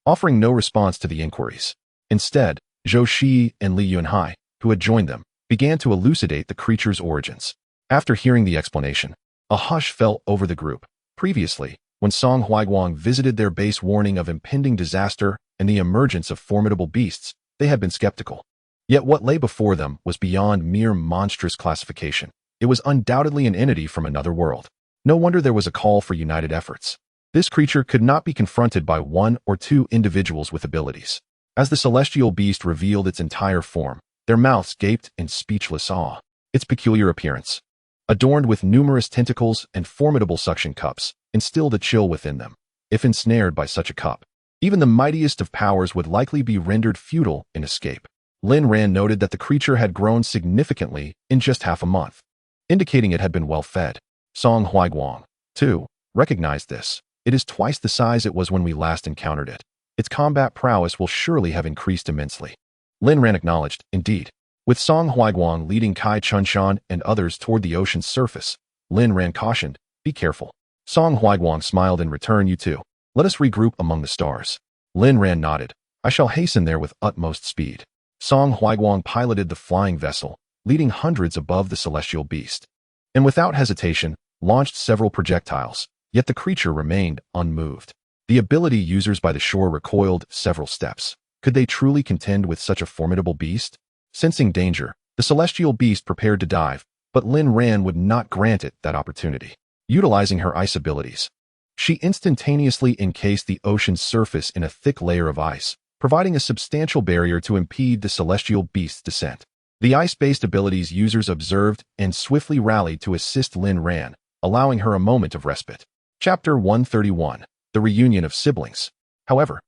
offering no response to the inquiries. Instead, Zhou Shi and Li Yunhai, who had joined them, began to elucidate the creature's origins. After hearing the explanation, a hush fell over the group. Previously, when Song Huaiguang visited their base warning of impending disaster and the emergence of formidable beasts, they had been skeptical. Yet what lay before them was beyond mere monstrous classification. It was undoubtedly an entity from another world. No wonder there was a call for united efforts. This creature could not be confronted by 1 or 2 individuals with abilities. As the celestial beast revealed its entire form, their mouths gaped in speechless awe. Its peculiar appearance, adorned with numerous tentacles and formidable suction cups, instilled a chill within them. If ensnared by such a cup, even the mightiest of powers would likely be rendered futile in escape. Lin Ran noted that the creature had grown significantly in just half a month, indicating it had been well fed. Song Huaiguang, too, recognized this. It is twice the size it was when we last encountered it. Its combat prowess will surely have increased immensely. Lin Ran acknowledged, indeed. With Song Huaiguang leading Kai Chunshan and others toward the ocean's surface, Lin Ran cautioned, be careful. Song Huaiguang smiled in return, you too. Let us regroup among the stars. Lin Ran nodded. I shall hasten there with utmost speed. Song Huaiguang piloted the flying vessel, leading hundreds above the celestial beast, and without hesitation, launched several projectiles, yet the creature remained unmoved. The ability users by the shore recoiled several steps. Could they truly contend with such a formidable beast? Sensing danger, the celestial beast prepared to dive, but Lin Ran would not grant it that opportunity. Utilizing her ice abilities, she instantaneously encased the ocean's surface in a thick layer of ice, providing a substantial barrier to impede the celestial beast's descent. The ice-based abilities users observed and swiftly rallied to assist Lin Ran, allowing her a moment of respite. Chapter 131. The Reunion of Siblings. However,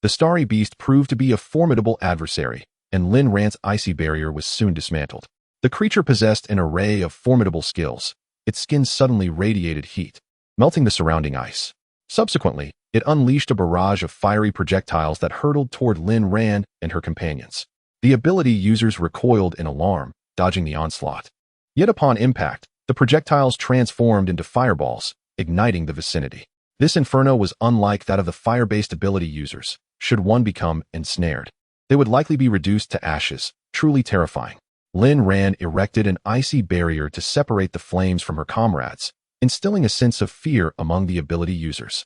the starry beast proved to be a formidable adversary, and Lin Ran's icy barrier was soon dismantled. The creature possessed an array of formidable skills. Its skin suddenly radiated heat, melting the surrounding ice. Subsequently, it unleashed a barrage of fiery projectiles that hurtled toward Lin Ran and her companions. The ability users recoiled in alarm, dodging the onslaught. Yet upon impact, the projectiles transformed into fireballs, igniting the vicinity. This inferno was unlike that of the fire-based ability users. Should one become ensnared, they would likely be reduced to ashes, truly terrifying. Lin Ran erected an icy barrier to separate the flames from her comrades, instilling a sense of fear among the ability users.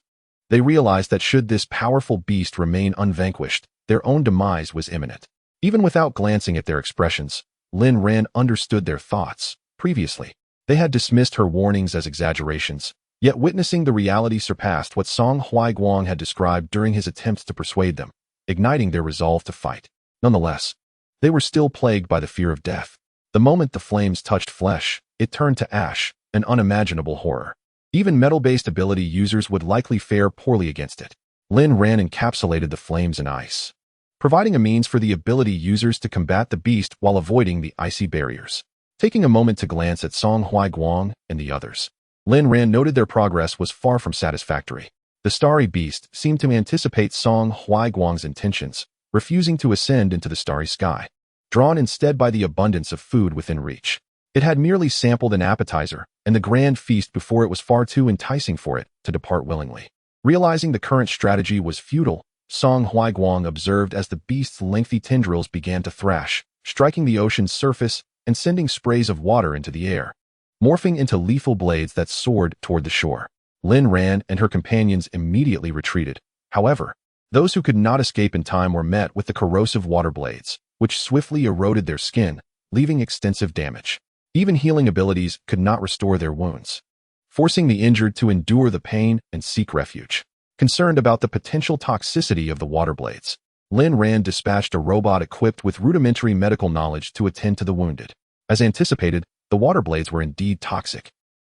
They realized that should this powerful beast remain unvanquished, their own demise was imminent. Even without glancing at their expressions, Lin Ran understood their thoughts. Previously, they had dismissed her warnings as exaggerations, yet witnessing the reality surpassed what Song Huaiguang had described during his attempts to persuade them, igniting their resolve to fight. Nonetheless, they were still plagued by the fear of death. The moment the flames touched flesh, it turned to ash, an unimaginable horror. Even metal-based ability users would likely fare poorly against it. Lin Ran encapsulated the flames in ice, providing a means for the ability users to combat the beast while avoiding the icy barriers. Taking a moment to glance at Song Huaiguang and the others, Lin Ran noted their progress was far from satisfactory. The starry beast seemed to anticipate Song Huaiguang's intentions, refusing to ascend into the starry sky, drawn instead by the abundance of food within reach. It had merely sampled an appetizer and the grand feast before it was far too enticing for it to depart willingly. Realizing the current strategy was futile, Song Huaiguang observed as the beast's lengthy tendrils began to thrash, striking the ocean's surface and sending sprays of water into the air, morphing into lethal blades that soared toward the shore. Lin Ran and her companions immediately retreated. However, those who could not escape in time were met with the corrosive water blades, which swiftly eroded their skin, leaving extensive damage. Even healing abilities could not restore their wounds, forcing the injured to endure the pain and seek refuge. Concerned about the potential toxicity of the water blades, Lin Ran dispatched a robot equipped with rudimentary medical knowledge to attend to the wounded. As anticipated, the water blades were indeed toxic,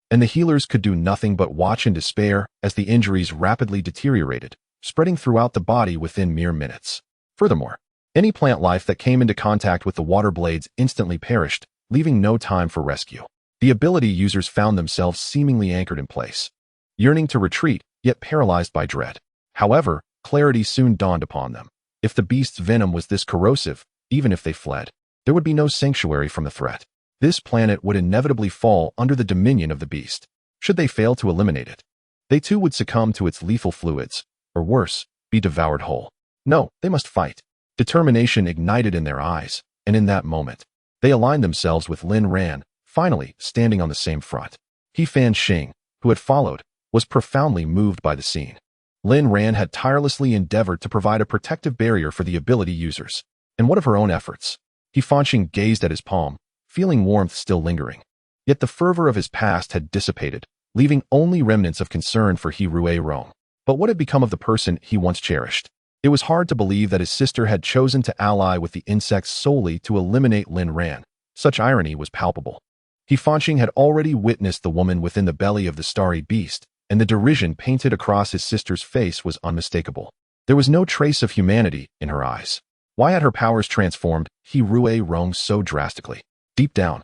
and the healers could do nothing but watch in despair as the injuries rapidly deteriorated, spreading throughout the body within mere minutes. Furthermore, any plant life that came into contact with the water blades instantly perished, leaving no time for rescue. The ability users found themselves seemingly anchored in place, yearning to retreat, yet paralyzed by dread. However, clarity soon dawned upon them. If the beast's venom was this corrosive, even if they fled, there would be no sanctuary from the threat. This planet would inevitably fall under the dominion of the beast. Should they fail to eliminate it, they too would succumb to its lethal fluids, or worse, be devoured whole. No, they must fight. Determination ignited in their eyes, and in that moment, they aligned themselves with Lin Ran, finally standing on the same front. He Fan Xing, who had followed, was profoundly moved by the scene. Lin Ran had tirelessly endeavored to provide a protective barrier for the ability users. And what of her own efforts? He Fan Xing gazed at his palm, feeling warmth still lingering. Yet the fervor of his past had dissipated, leaving only remnants of concern for He Rong. But what had become of the person he once cherished? It was hard to believe that his sister had chosen to ally with the insects solely to eliminate Lin Ran. Such irony was palpable. He Fan Xing had already witnessed the woman within the belly of the starry beast, and the derision painted across his sister's face was unmistakable. There was no trace of humanity in her eyes. Why had her powers transformed He Rong so drastically? Deep down,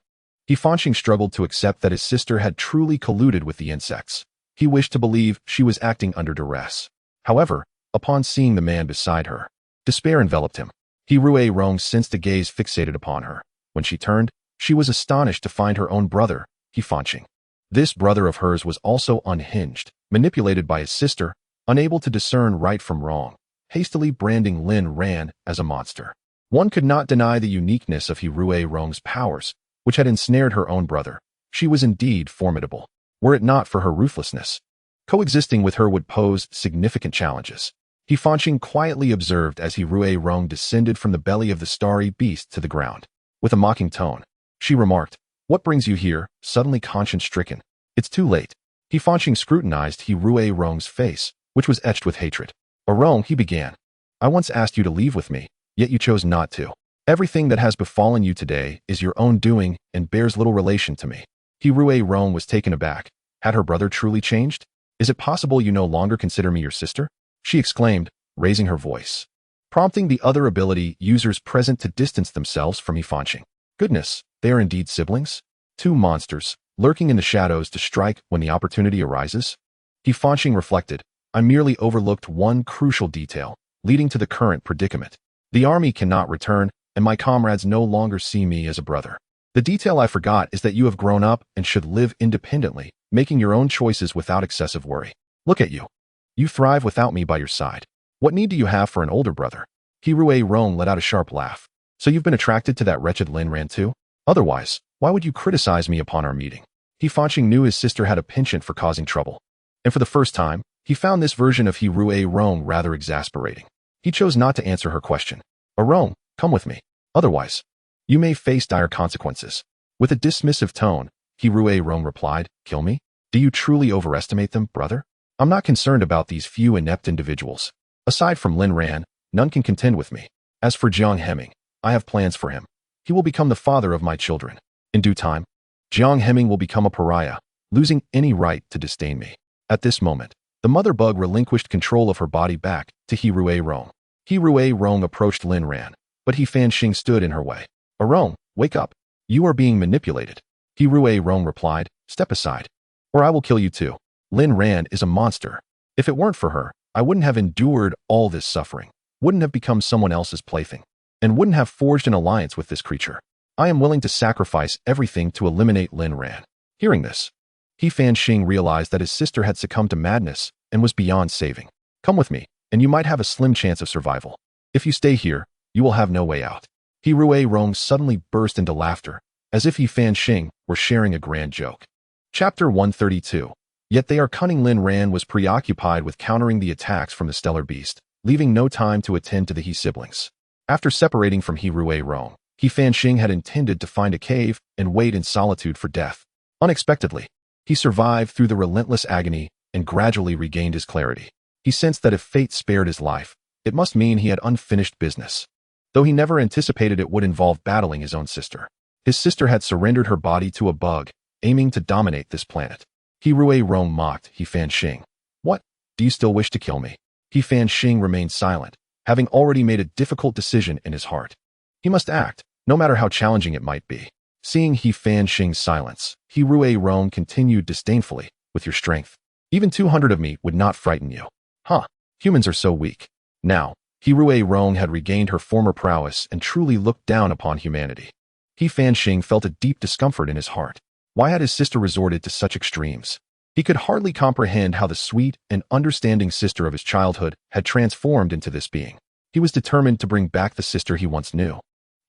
He Fan Xing struggled to accept that his sister had truly colluded with the insects. He wished to believe she was acting under duress. However, upon seeing the man beside her, despair enveloped him. He Rong sensed a gaze fixated upon her. When she turned, she was astonished to find her own brother, He Fan Xing. This brother of hers was also unhinged, manipulated by his sister, unable to discern right from wrong, hastily branding Lin Ran as a monster. One could not deny the uniqueness of He Rong's powers, which had ensnared her own brother. She was indeed formidable. Were it not for her ruthlessness, coexisting with her would pose significant challenges. He Fanqing quietly observed as He Rui Rong descended from the belly of the starry beast to the ground. With a mocking tone, she remarked, "What brings you here?" Suddenly conscience-stricken. "It's too late." He Fanqing scrutinized He Rui Rong's face, which was etched with hatred. "Rong," he began, "I once asked you to leave with me, yet you chose not to. Everything that has befallen you today is your own doing and bears little relation to me." He Rui Rong was taken aback. Had her brother truly changed? "Is it possible you no longer consider me your sister?" she exclaimed, raising her voice, prompting the other ability users present to distance themselves from He Fanqing. Goodness, they are indeed siblings? Two monsters, lurking in the shadows to strike when the opportunity arises? He Fanqing reflected, "I merely overlooked one crucial detail, leading to the current predicament. The army cannot return, and my comrades no longer see me as a brother. The detail I forgot is that you have grown up and should live independently, making your own choices without excessive worry. Look at you. You thrive without me by your side. What need do you have for an older brother?" He Rui Rong let out a sharp laugh. "So you've been attracted to that wretched Lin Ran too? Otherwise, why would you criticize me upon our meeting?" He Fanqing knew his sister had a penchant for causing trouble, and for the first time, he found this version of He Rui Rong rather exasperating. He chose not to answer her question. "Rong, come with me. Otherwise, you may face dire consequences." With a dismissive tone, He Rui Rong replied, "Kill me? Do you truly overestimate them, brother? I'm not concerned about these few inept individuals. Aside from Lin Ran, none can contend with me. As for Jiang Hemming, I have plans for him. He will become the father of my children. In due time, Jiang Hemming will become a pariah, losing any right to disdain me." At this moment, the mother bug relinquished control of her body back to He Rui Rong. He Rui Rong approached Lin Ran, but He Fanqing stood in her way. "Rong, wake up. You are being manipulated." He Rui Rong replied, "Step aside, or I will kill you too. Lin Ran is a monster. If it weren't for her, I wouldn't have endured all this suffering, wouldn't have become someone else's plaything, and wouldn't have forged an alliance with this creature. I am willing to sacrifice everything to eliminate Lin Ran." Hearing this, He Fanqing realized that his sister had succumbed to madness and was beyond saving. "Come with me, and you might have a slim chance of survival. If you stay here, you will have no way out." He Rui Rong suddenly burst into laughter, as if He Fanqing were sharing a grand joke. Chapter 132. Yet they are cunning. Lin Ran was preoccupied with countering the attacks from the stellar beast, leaving no time to attend to the He siblings. After separating from He Rui Rong, He Fanqing had intended to find a cave and wait in solitude for death. Unexpectedly, he survived through the relentless agony and gradually regained his clarity. He sensed that if fate spared his life, it must mean he had unfinished business. Though he never anticipated it would involve battling his own sister. His sister had surrendered her body to a bug, aiming to dominate this planet. He Rui Rong mocked He Fanqing. "What? Do you still wish to kill me?" He Fanqing remained silent, having already made a difficult decision in his heart. He must act, no matter how challenging it might be. Seeing He Fanqing's silence, He Rui Rong continued disdainfully, "With your strength, even 200 of me would not frighten you. Huh, humans are so weak." Now, He Rui Rong had regained her former prowess and truly looked down upon humanity. He Fanqing felt a deep discomfort in his heart. Why had his sister resorted to such extremes? He could hardly comprehend how the sweet and understanding sister of his childhood had transformed into this being. He was determined to bring back the sister he once knew.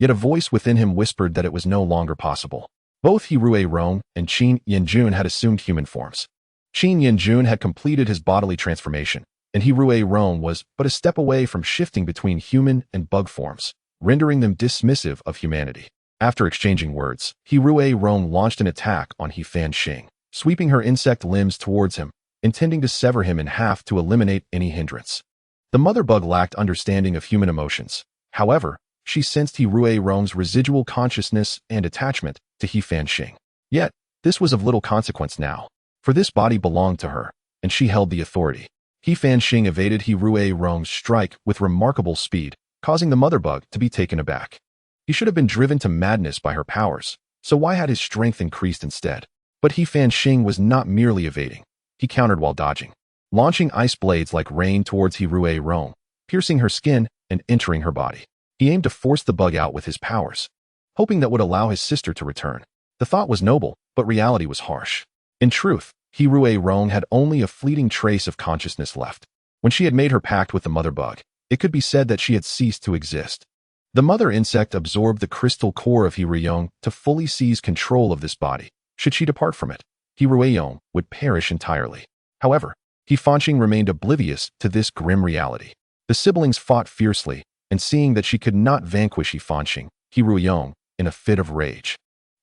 Yet a voice within him whispered that it was no longer possible. Both He Rui Rong and Qin Yanjun had assumed human forms. Qin Yanjun had completed his bodily transformation, and He Rui Rong was but a step away from shifting between human and bug forms, rendering them dismissive of humanity. After exchanging words, He Rui Rong launched an attack on He Fanqing, sweeping her insect limbs towards him, intending to sever him in half to eliminate any hindrance. The mother bug lacked understanding of human emotions. However, she sensed He Rui Rong's residual consciousness and attachment to He Fanqing. Yet, this was of little consequence now, for this body belonged to her, and she held the authority. He Fanqing evaded He Rui Rong's strike with remarkable speed, causing the mother bug to be taken aback. He should have been driven to madness by her powers, so why had his strength increased instead? But He Fanqing was not merely evading. He countered while dodging, launching ice blades like rain towards He Rui Rong, piercing her skin and entering her body. He aimed to force the bug out with his powers, hoping that would allow his sister to return. The thought was noble, but reality was harsh. In truth, He Rui Rong had only a fleeting trace of consciousness left. When she had made her pact with the mother bug, it could be said that she had ceased to exist. The mother insect absorbed the crystal core of He Rui Rong to fully seize control of this body. Should she depart from it, He Rui Rong would perish entirely. However, He Fanqing remained oblivious to this grim reality. The siblings fought fiercely, and seeing that she could not vanquish Yifanqing, Hiruyong, in a fit of rage,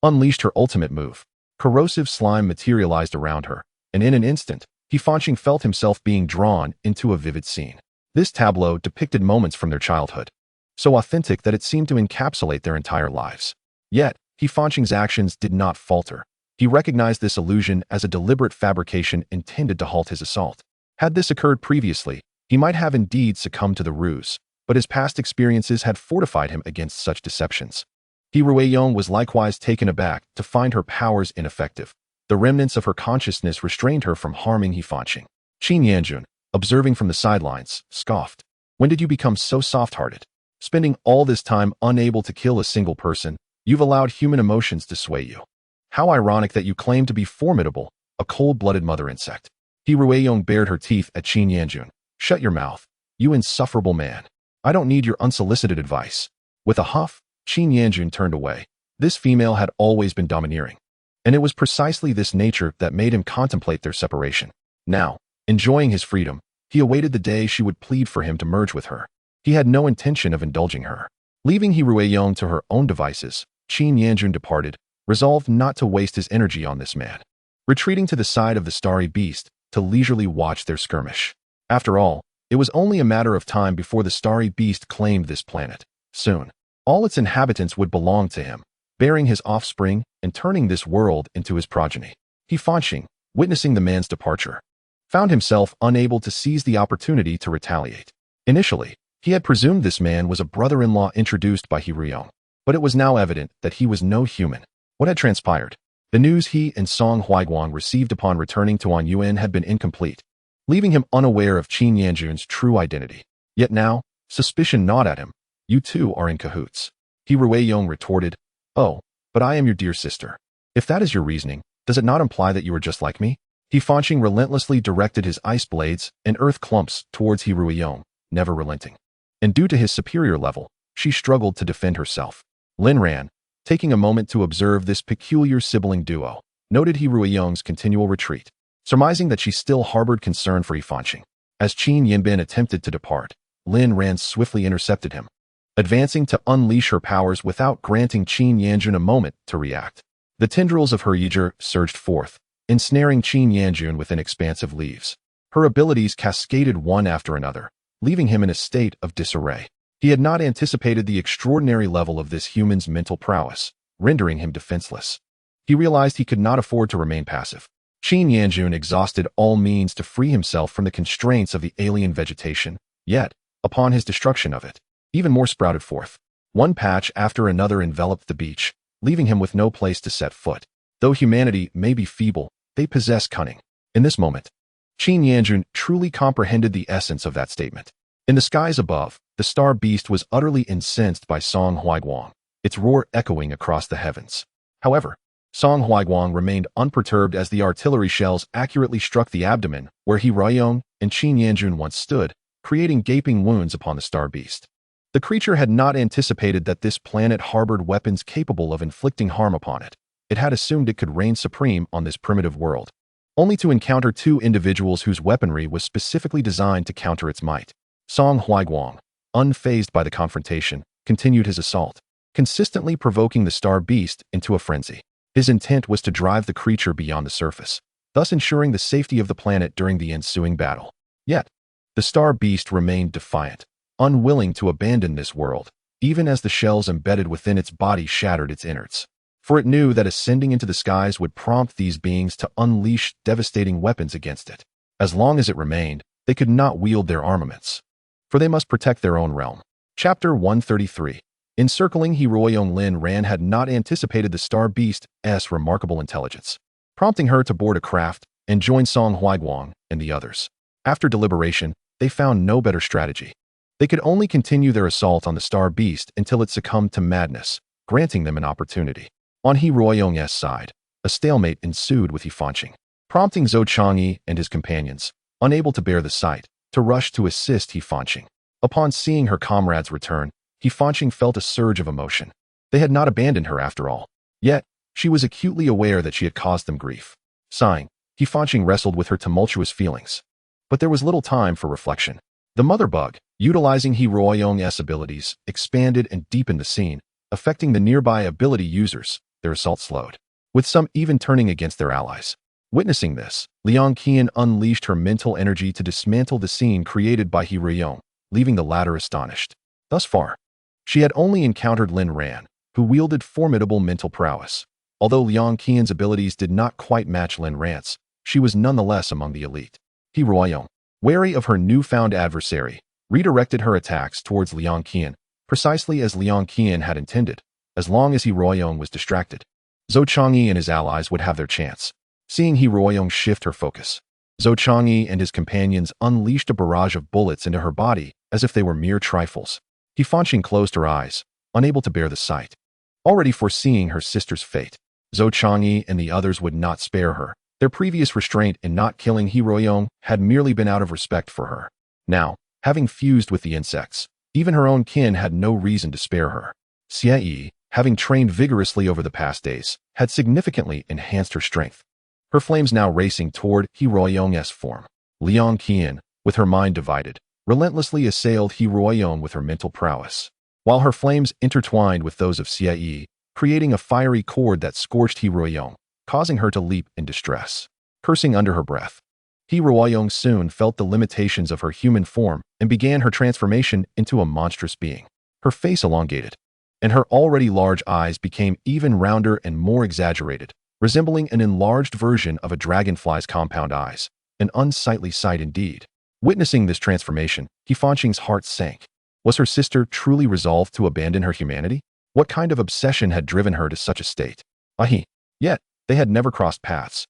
unleashed her ultimate move. Corrosive slime materialized around her, and in an instant, Yifanqing felt himself being drawn into a vivid scene. This tableau depicted moments from their childhood, so authentic that it seemed to encapsulate their entire lives. Yet, Yifanqing's actions did not falter. He recognized this illusion as a deliberate fabrication intended to halt his assault. Had this occurred previously, he might have indeed succumbed to the ruse, but his past experiences had fortified him against such deceptions. Hiruyong was likewise taken aback to find her powers ineffective. The remnants of her consciousness restrained her from harming Yifanqing. Qin Yanjun, observing from the sidelines, scoffed. When did you become so soft-hearted? Spending all this time unable to kill a single person, you've allowed human emotions to sway you. How ironic that you claim to be formidable, a cold-blooded mother insect. Hiruyong bared her teeth at Qin Yanjun. Shut your mouth, you insufferable man. I don't need your unsolicited advice. With a huff, Qin Yanjun turned away. This female had always been domineering, and it was precisely this nature that made him contemplate their separation. Now, enjoying his freedom, he awaited the day she would plead for him to merge with her. He had no intention of indulging her. Leaving Hiruyong to her own devices, Qin Yanjun departed, resolved not to waste his energy on this man. Retreating to the side of the starry beast to leisurely watch their skirmish. After all, it was only a matter of time before the starry beast claimed this planet. Soon, all its inhabitants would belong to him, bearing his offspring and turning this world into his progeny. Yifanqing, witnessing the man's departure, found himself unable to seize the opportunity to retaliate. Initially, he had presumed this man was a brother-in-law introduced by Hiruyong, but it was now evident that he was no human. What had transpired? The news he and Song Huiguang received upon returning to Anyuan had been incomplete, leaving him unaware of Qin Yanjun's true identity. Yet now, suspicion gnawed at him. You two are in cahoots. Hiruyong retorted, Oh, but I am your dear sister. If that is your reasoning, does it not imply that you are just like me? Yifanqing relentlessly directed his ice blades and earth clumps towards Hiruyong, never relenting. And due to his superior level, she struggled to defend herself. Lin Ran, taking a moment to observe this peculiar sibling duo, noted Hiruyong's continual retreat, surmising that she still harbored concern for Yifanqing. As Qin Yanbin attempted to depart, Lin Ran swiftly intercepted him, advancing to unleash her powers without granting Qin Yanjun a moment to react. The tendrils of her yizhi surged forth, ensnaring Qin Yanjun within expansive leaves. Her abilities cascaded one after another, leaving him in a state of disarray. He had not anticipated the extraordinary level of this human's mental prowess, rendering him defenseless. He realized he could not afford to remain passive. Qin Yanjun exhausted all means to free himself from the constraints of the alien vegetation, yet, upon his destruction of it, even more sprouted forth. One patch after another enveloped the beach, leaving him with no place to set foot. Though humanity may be feeble, they possess cunning. In this moment, Qin Yanjun truly comprehended the essence of that statement. In the skies above, the star beast was utterly incensed by Song Huiguang, its roar echoing across the heavens. However, Song Huiguang remained unperturbed as the artillery shells accurately struck the abdomen where Hiruyong and Qin Yanjun once stood, creating gaping wounds upon the star beast. The creature had not anticipated that this planet harbored weapons capable of inflicting harm upon it. It had assumed it could reign supreme on this primitive world, only to encounter two individuals whose weaponry was specifically designed to counter its might. Song Huiguang, unfazed by the confrontation, continued his assault, consistently provoking the star beast into a frenzy. His intent was to drive the creature beyond the surface, thus ensuring the safety of the planet during the ensuing battle. Yet, the star beast remained defiant, unwilling to abandon this world, even as the shells embedded within its body shattered its innards. For it knew that ascending into the skies would prompt these beings to unleash devastating weapons against it. As long as it remained, they could not wield their armaments, for they must protect their own realm. Chapter 133. Encircling Hiruyong, Lin Ran had not anticipated the star beast's remarkable intelligence, prompting her to board a craft and join Song Huiguang and the others. After deliberation, they found no better strategy. They could only continue their assault on the star beast until it succumbed to madness, granting them an opportunity. On Hiruyong's side, a stalemate ensued with Yifanqing, prompting Zhou Chang'e and his companions, unable to bear the sight, to rush to assist Yifanqing. Upon seeing her comrades return, Yifanqing felt a surge of emotion. They had not abandoned her after all. Yet, she was acutely aware that she had caused them grief. Sighing, Yifanqing wrestled with her tumultuous feelings. But there was little time for reflection. The mother bug, utilizing Hiroyong's abilities, expanded and deepened the scene, affecting the nearby ability users. Their assault slowed, with some even turning against their allies. Witnessing this, Liang Qian unleashed her mental energy to dismantle the scene created by Hiroyong, leaving the latter astonished. Thus far, she had only encountered Lin Ran, who wielded formidable mental prowess. Although Liang Qian's abilities did not quite match Lin Ran's, she was nonetheless among the elite. Hiroyong, wary of her newfound adversary, redirected her attacks towards Liang Qian, precisely as Liang Qian had intended, as long as Hiroyong was distracted. Zhou Chang'e and his allies would have their chance. Seeing Hiroyong shift her focus, Zhou Chang'e and his companions unleashed a barrage of bullets into her body as if they were mere trifles. Hifanqing closed her eyes, unable to bear the sight. Already foreseeing her sister's fate, Zhou Chang'e and the others would not spare her. Their previous restraint in not killing Hiroyong had merely been out of respect for her. Now, having fused with the insects, even her own kin had no reason to spare her. Xie, having trained vigorously over the past days, had significantly enhanced her strength. Her flames now racing toward Hiroyong's form. Liang Qian, with her mind divided, relentlessly assailed Hiroyong with her mental prowess, while her flames intertwined with those of Xie, creating a fiery cord that scorched Hiroyong, causing her to leap in distress. Cursing under her breath, Hiroyong soon felt the limitations of her human form and began her transformation into a monstrous being. Her face elongated, and her already large eyes became even rounder and more exaggerated, resembling an enlarged version of a dragonfly's compound eyes, an unsightly sight indeed. Witnessing this transformation, Hifanqing's heart sank. Was her sister truly resolved to abandon her humanity? What kind of obsession had driven her to such a state? Yet, they had never crossed paths.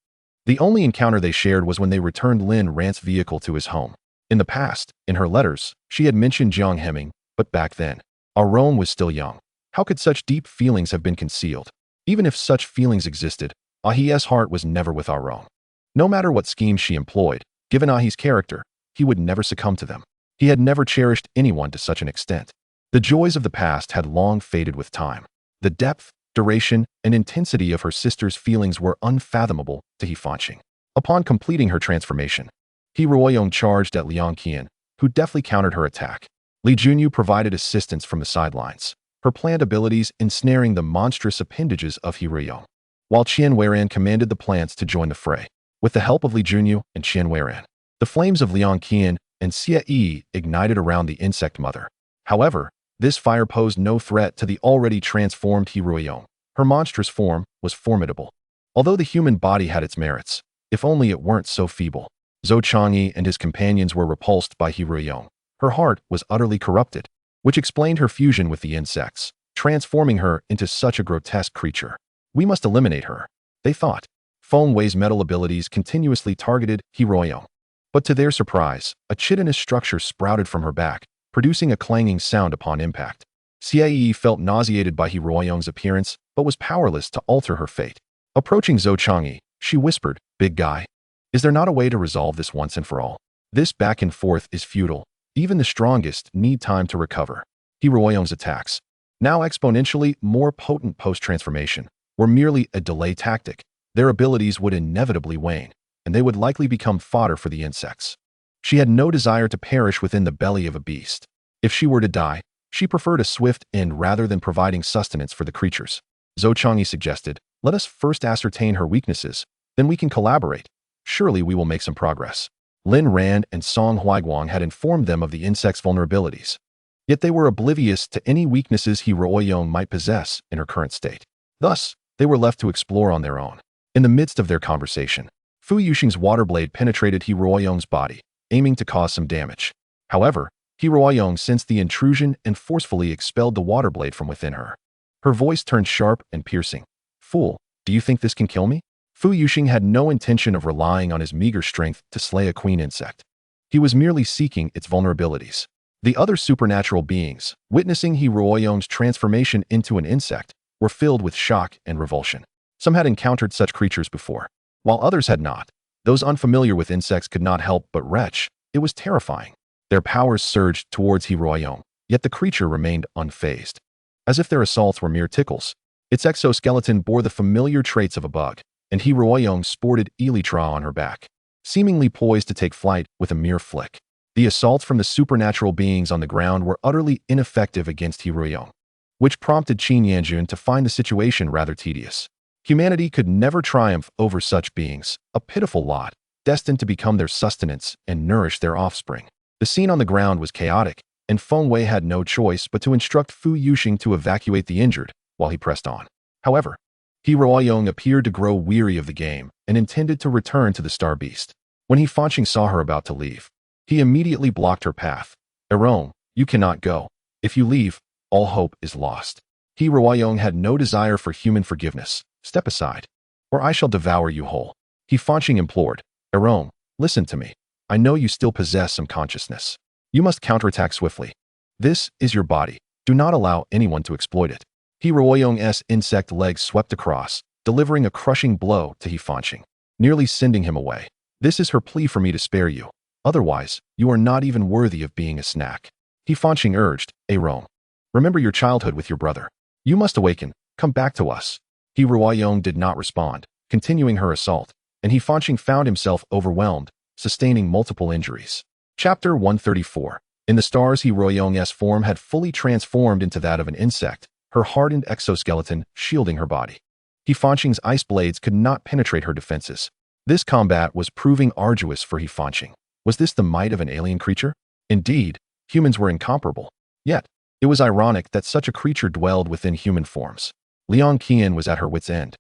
The only encounter they shared was when they returned Lin Ran's vehicle to his home. In the past, in her letters, she had mentioned Jiang Hemming, but back then, Rome was still young. How could such deep feelings have been concealed? Even if such feelings existed, Ahi's heart was never with Rome. No matter what schemes she employed, given Ahi's character, he would never succumb to them. He had never cherished anyone to such an extent. The joys of the past had long faded with time. The depth, duration, and intensity of her sister's feelings were unfathomable to Hifanqing. Upon completing her transformation, Hiroyong charged at Liang Qian, who deftly countered her attack. Li Junyu provided assistance from the sidelines, her planned abilities ensnaring the monstrous appendages of Hiroyong, while Qian Weiran commanded the plants to join the fray. With the help of Li Junyu and Qian Weiran, the flames of Liang Qian and Xie ignited around the insect mother. However, this fire posed no threat to the already transformed Hiroyong. Her monstrous form was formidable. Although the human body had its merits, if only it weren't so feeble. Zhou Chang'e and his companions were repulsed by Hiroyong. Her heart was utterly corrupted, which explained her fusion with the insects, transforming her into such a grotesque creature. We must eliminate her, they thought. Feng Wei's metal abilities continuously targeted Hiroyong. But to their surprise, a chitinous structure sprouted from her back, producing a clanging sound upon impact. Xie felt nauseated by Hiroyong's appearance, but was powerless to alter her fate. Approaching Zhou Chang'e, she whispered, "Big guy, is there not a way to resolve this once and for all? This back and forth is futile. Even the strongest need time to recover." Hiroyong's attacks, now exponentially more potent post-transformation, were merely a delay tactic. Their abilities would inevitably wane, and they would likely become fodder for the insects. She had no desire to perish within the belly of a beast. If she were to die, she preferred a swift end rather than providing sustenance for the creatures. Zhou Chang'e suggested, "Let us first ascertain her weaknesses, then we can collaborate. Surely we will make some progress." Lin Ran and Song Huaiguang had informed them of the insect's vulnerabilities. Yet they were oblivious to any weaknesses Hiroyong might possess in her current state. Thus, they were left to explore on their own. In the midst of their conversation, Fu Yuxing's water blade penetrated Hiroyong's body, aiming to cause some damage. However, Hiroyong sensed the intrusion and forcefully expelled the water blade from within her. Her voice turned sharp and piercing. "Fool, do you think this can kill me?" Fu Yuxing had no intention of relying on his meager strength to slay a queen insect. He was merely seeking its vulnerabilities. The other supernatural beings, witnessing Hiroyong's transformation into an insect, were filled with shock and revulsion. Some had encountered such creatures before, while others had not. Those unfamiliar with insects could not help but retch. It was terrifying. Their powers surged towards Hiroyong, yet the creature remained unfazed, as if their assaults were mere tickles. Its exoskeleton bore the familiar traits of a bug, and Hiroyong sported elytra on her back, seemingly poised to take flight with a mere flick. The assaults from the supernatural beings on the ground were utterly ineffective against Hiroyong, which prompted Qin Yanjun to find the situation rather tedious. Humanity could never triumph over such beings, a pitiful lot, destined to become their sustenance and nourish their offspring. The scene on the ground was chaotic, and Feng Wei had no choice but to instruct Fu Yuxing to evacuate the injured while he pressed on. However, Hiroyong appeared to grow weary of the game and intended to return to the Star Beast. When He Fanqing saw her about to leave, he immediately blocked her path. "Erong, you cannot go. If you leave, all hope is lost." Hiroyong had no desire for human forgiveness. "Step aside, or I shall devour you whole." He Fanqing implored. "Erong, listen to me. I know you still possess some consciousness. You must counterattack swiftly. This is your body. Do not allow anyone to exploit it." Hiroyong's insect legs swept across, delivering a crushing blow to He Fanqing, nearly sending him away. "This is her plea for me to spare you. Otherwise, you are not even worthy of being a snack." He Fanqing urged. "Erong, remember your childhood with your brother. You must awaken. Come back to us." Hiroyong did not respond, continuing her assault, and He Fanqing found himself overwhelmed, sustaining multiple injuries. Chapter 134. In the stars, Hiroyong's form had fully transformed into that of an insect, her hardened exoskeleton shielding her body. He Fanqing's ice blades could not penetrate her defenses. This combat was proving arduous for He Fanqing. Was this the might of an alien creature? Indeed, humans were incomparable. Yet, it was ironic that such a creature dwelled within human forms. Liang Qian was at her wit's end.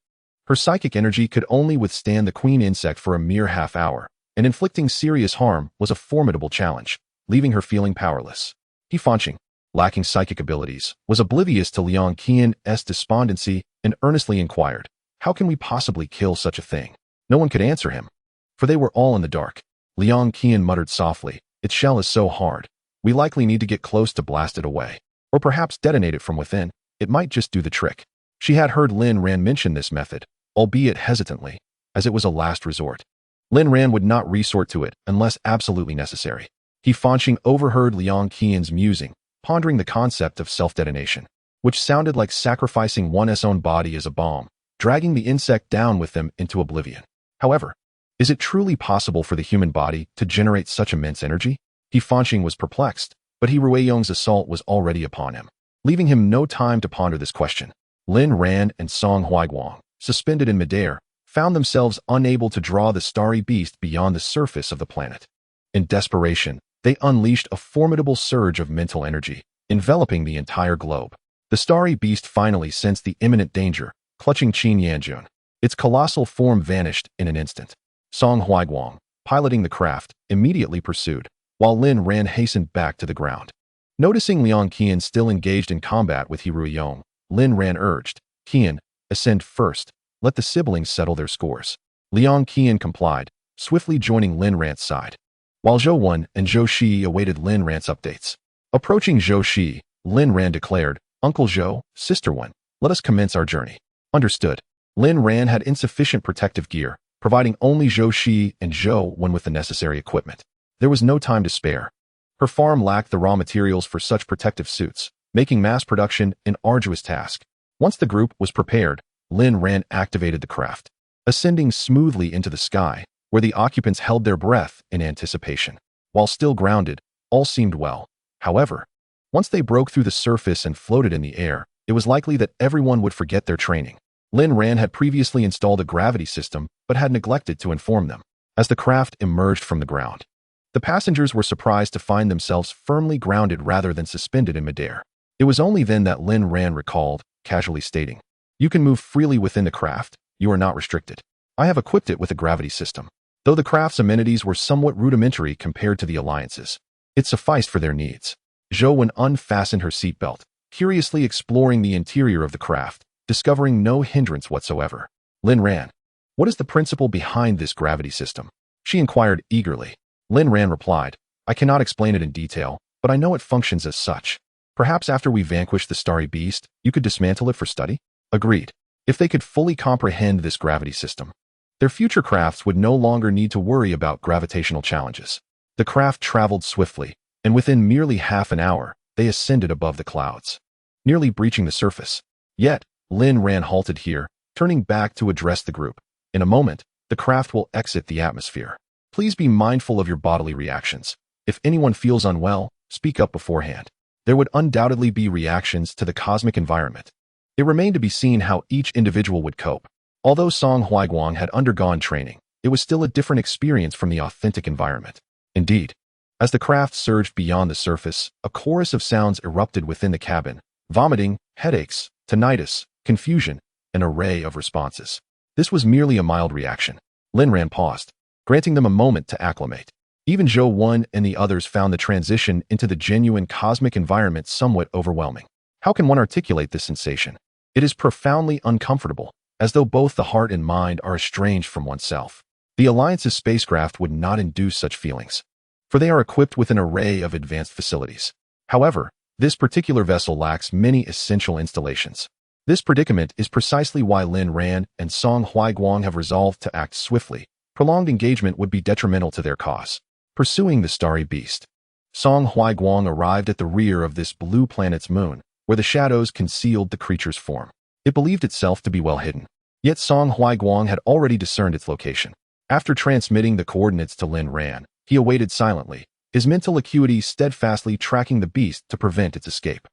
Her psychic energy could only withstand the queen insect for a mere half hour, and inflicting serious harm was a formidable challenge, leaving her feeling powerless. He Fanqing, lacking psychic abilities, was oblivious to Liang Qian's despondency and earnestly inquired, "How can we possibly kill such a thing?" No one could answer him, for they were all in the dark. Liang Qian muttered softly, "Its shell is so hard. We likely need to get close to blast it away. Or perhaps detonate it from within. It might just do the trick." She had heard Lin Ran mention this method, albeit hesitantly, as it was a last resort. Lin Ran would not resort to it unless absolutely necessary. He Fanqing overheard Liang Qian's musing, pondering the concept of self-detonation, which sounded like sacrificing one's own body as a bomb, dragging the insect down with them into oblivion. However, is it truly possible for the human body to generate such immense energy? He Fanqing was perplexed, but Hiroyong's assault was already upon him, leaving him no time to ponder this question. Lin Ran and Song Huaiguang, suspended in midair, found themselves unable to draw the starry beast beyond the surface of the planet. In desperation, they unleashed a formidable surge of mental energy, enveloping the entire globe. The starry beast finally sensed the imminent danger, clutching Qin Yanjun. Its colossal form vanished in an instant. Song Huaiguang, piloting the craft, immediately pursued, while Lin Ran hastened back to the ground. Noticing Liang Qian still engaged in combat with Hiroyong, Lin Ran urged, "Qian, ascend first. Let the siblings settle their scores." Liang Qian complied, swiftly joining Lin Ran's side, while Zhou Wen and Zhou Shi awaited Lin Ran's updates. Approaching Zhou Shi, Lin Ran declared, "Uncle Zhou, Sister Wen, let us commence our journey." Understood. Lin Ran had insufficient protective gear, providing only Zhou Shi and Zhou Wen with the necessary equipment. There was no time to spare. Her farm lacked the raw materials for such protective suits, making mass production an arduous task. Once the group was prepared, Lin Ran activated the craft, ascending smoothly into the sky, where the occupants held their breath in anticipation. While still grounded, all seemed well. However, once they broke through the surface and floated in the air, it was likely that everyone would forget their training. Lin Ran had previously installed a gravity system, but had neglected to inform them. As the craft emerged from the ground, the passengers were surprised to find themselves firmly grounded rather than suspended in midair. It was only then that Lin Ran recalled, casually stating, "You can move freely within the craft. You are not restricted. I have equipped it with a gravity system." Though the craft's amenities were somewhat rudimentary compared to the Alliance's, it sufficed for their needs. Zhou Wen unfastened her seatbelt, curiously exploring the interior of the craft, discovering no hindrance whatsoever. Lin Ran, what is the principle behind this gravity system? She inquired eagerly. Lin Ran replied, "I cannot explain it in detail, but I know it functions as such. Perhaps after we vanquish the starry beast, you could dismantle it for study?" Agreed. If they could fully comprehend this gravity system, their future crafts would no longer need to worry about gravitational challenges. The craft traveled swiftly, and within merely half an hour, they ascended above the clouds, nearly breaching the surface. Yet, Lin Ran halted here, turning back to address the group. "In a moment, the craft will exit the atmosphere. Please be mindful of your bodily reactions. If anyone feels unwell, speak up beforehand. There would undoubtedly be reactions to the cosmic environment. It remained to be seen how each individual would cope. Although Song Huaiguang had undergone training, it was still a different experience from the authentic environment. Indeed, as the craft surged beyond the surface, a chorus of sounds erupted within the cabin: vomiting, headaches, tinnitus, confusion, an array of responses. This was merely a mild reaction. Lin Ran paused, granting them a moment to acclimate. Even Zhou Wen and the others found the transition into the genuine cosmic environment somewhat overwhelming. How can one articulate this sensation? It is profoundly uncomfortable, as though both the heart and mind are estranged from oneself. The Alliance's spacecraft would not induce such feelings, for they are equipped with an array of advanced facilities. However, this particular vessel lacks many essential installations. This predicament is precisely why Lin Ran and Song Huaiguang have resolved to act swiftly. Prolonged engagement would be detrimental to their cause. Pursuing the starry beast. Song Huaiguang arrived at the rear of this blue planet's moon, where the shadows concealed the creature's form. It believed itself to be well hidden. Yet Song Huaiguang had already discerned its location. After transmitting the coordinates to Lin Ran, he awaited silently, his mental acuity steadfastly tracking the beast to prevent its escape.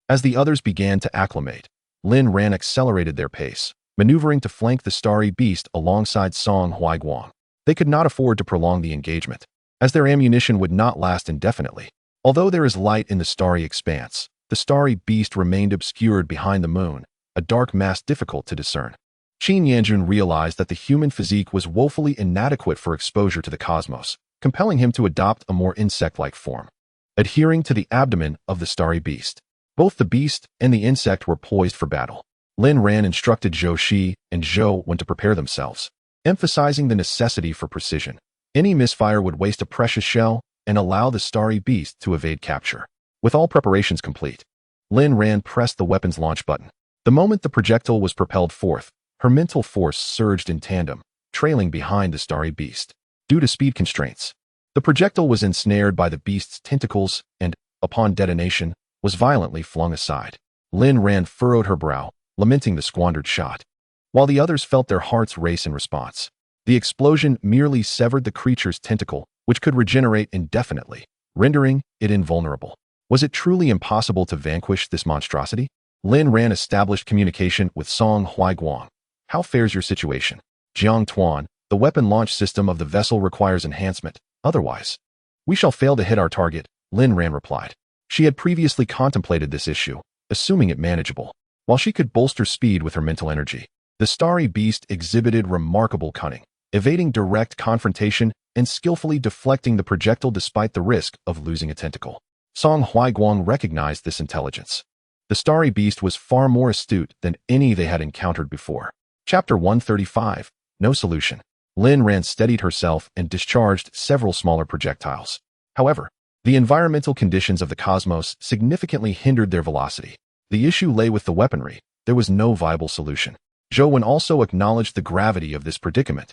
As the others began to acclimate, Lin Ran accelerated their pace, maneuvering to flank the starry beast alongside Song Huaiguang. They could not afford to prolong the engagement, as their ammunition would not last indefinitely. Although there is light in the starry expanse, the starry beast remained obscured behind the moon, a dark mass difficult to discern. Qin Yanjun realized that the human physique was woefully inadequate for exposure to the cosmos, compelling him to adopt a more insect-like form. Adhering to the abdomen of the starry beast, both the beast and the insect were poised for battle. Lin Ran instructed Zhou Shi and Zhou Wen to prepare themselves, emphasizing the necessity for precision. Any misfire would waste a precious shell and allow the starry beast to evade capture. With all preparations complete, Lin Ran pressed the weapon's launch button. The moment the projectile was propelled forth, her mental force surged in tandem, trailing behind the starry beast. Due to speed constraints, the projectile was ensnared by the beast's tentacles and, upon detonation, was violently flung aside. Lin Ran furrowed her brow, lamenting the squandered shot. While the others felt their hearts race in response, the explosion merely severed the creature's tentacle, which could regenerate indefinitely, rendering it invulnerable. Was it truly impossible to vanquish this monstrosity? Lin Ran established communication with Song Huaiguang. How fares your situation? Jiang Tuan, the weapon launch system of the vessel requires enhancement. Otherwise, we shall fail to hit our target, Lin Ran replied. She had previously contemplated this issue, assuming it manageable. While she could bolster speed with her mental energy, the starry beast exhibited remarkable cunning, evading direct confrontation and skillfully deflecting the projectile despite the risk of losing a tentacle. Song Huaiguang recognized this intelligence. The starry beast was far more astute than any they had encountered before. Chapter 135. No solution. Lin Ran steadied herself and discharged several smaller projectiles. However, the environmental conditions of the cosmos significantly hindered their velocity. The issue lay with the weaponry. There was no viable solution. Zhou Wen also acknowledged the gravity of this predicament.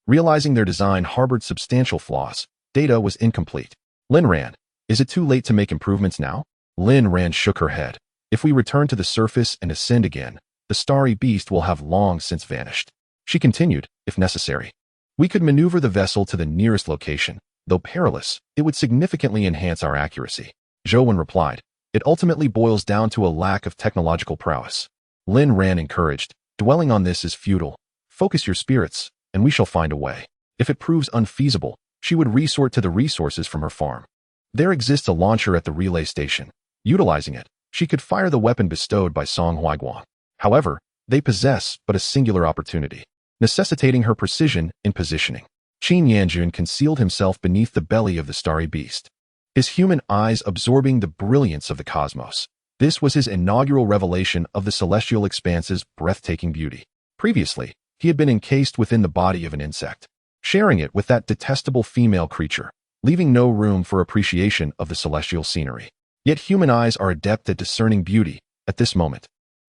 Realizing their design harbored substantial flaws, data was incomplete. Lin Ran, is it too late to make improvements now? Lin Ran shook her head. If we return to the surface and ascend again, the starry beast will have long since vanished. She continued, if necessary. We could maneuver the vessel to the nearest location. Though perilous, it would significantly enhance our accuracy. Zhou Wen replied, it ultimately boils down to a lack of technological prowess. Lin Ran encouraged, dwelling on this is futile. Focus your spirits, and we shall find a way. If it proves unfeasible, she would resort to the resources from her farm. There exists a launcher at the relay station. Utilizing it, she could fire the weapon bestowed by Song Huaiguang. However, they possess but a singular opportunity, necessitating her precision in positioning. Qin Yanjun concealed himself beneath the belly of the starry beast, his human eyes absorbing the brilliance of the cosmos. This was his inaugural revelation of the celestial expanse's breathtaking beauty. Previously, he had been encased within the body of an insect, sharing it with that detestable female creature, leaving no room for appreciation of the celestial scenery. Yet human eyes are adept at discerning beauty. At this moment,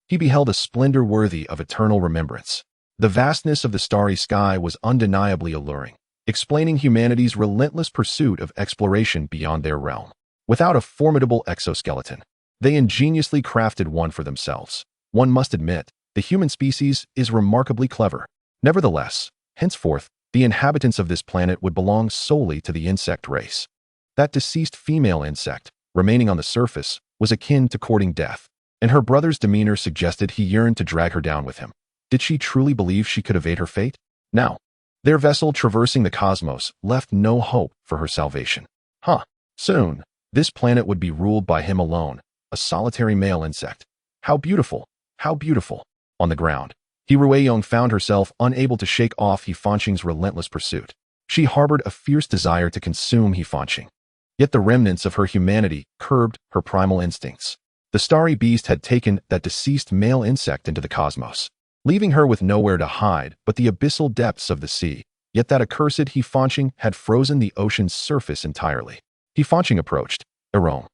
he beheld a splendor worthy of eternal remembrance. The vastness of the starry sky was undeniably alluring, explaining humanity's relentless pursuit of exploration beyond their realm. Without a formidable exoskeleton, they ingeniously crafted one for themselves. One must admit, the human species is remarkably clever. Nevertheless, henceforth, the inhabitants of this planet would belong solely to the insect race. That deceased female insect, remaining on the surface, was akin to courting death, and her brother's demeanor suggested he yearned to drag her down with him. Did she truly believe she could evade her fate? Now, their vessel traversing the cosmos left no hope for her salvation. Soon, this planet would be ruled by him alone, a solitary male insect. How beautiful! How beautiful! On the ground, Hirueyong found herself unable to shake off Hefanqing's relentless pursuit. She harbored a fierce desire to consume Hefanqing. Yet the remnants of her humanity curbed her primal instincts. The starry beast had taken that deceased male insect into the cosmos, leaving her with nowhere to hide but the abyssal depths of the sea. Yet that accursed Hefanqing had frozen the ocean's surface entirely. Hefanqing approached. "Erong,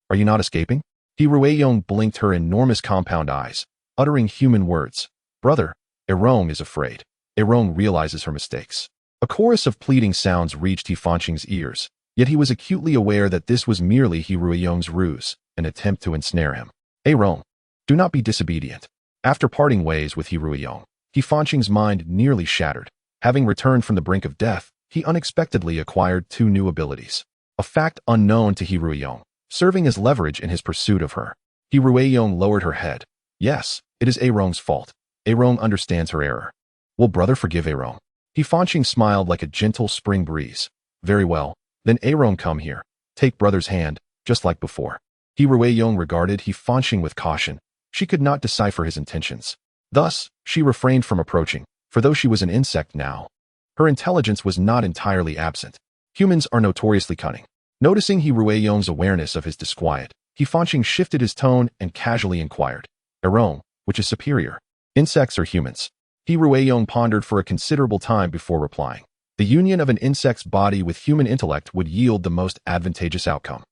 are you not escaping?" Hirueyong blinked her enormous compound eyes, uttering human words. "Brother, Erong is afraid." Erong realizes her mistakes. A chorus of pleading sounds reached Hefanqing's ears, yet he was acutely aware that this was merely Hirueyong's ruse, an attempt to ensnare him. "Erong, do not be disobedient." After parting ways with Hirueyong, Hefanqing's mind nearly shattered. Having returned from the brink of death, he unexpectedly acquired 2 new abilities, a fact unknown to Hirueyong, serving as leverage in his pursuit of her. Hirueyong lowered her head. Yes, it is Erong's fault. Erong understands her error. Will brother forgive Erong? Hefanqing smiled like a gentle spring breeze. Very well, then Erong, come here. Take brother's hand, just like before. Hirueyong regarded Hefanqing with caution. She could not decipher his intentions. Thus, she refrained from approaching, for though she was an insect now, her intelligence was not entirely absent. Humans are notoriously cunning. Noticing Hirueyong's awareness of his disquiet, Hefanqing shifted his tone and casually inquired, "Erong, which is superior, insects or humans?" Hirueyong pondered for a considerable time before replying. The union of an insect's body with human intellect would yield the most advantageous outcome.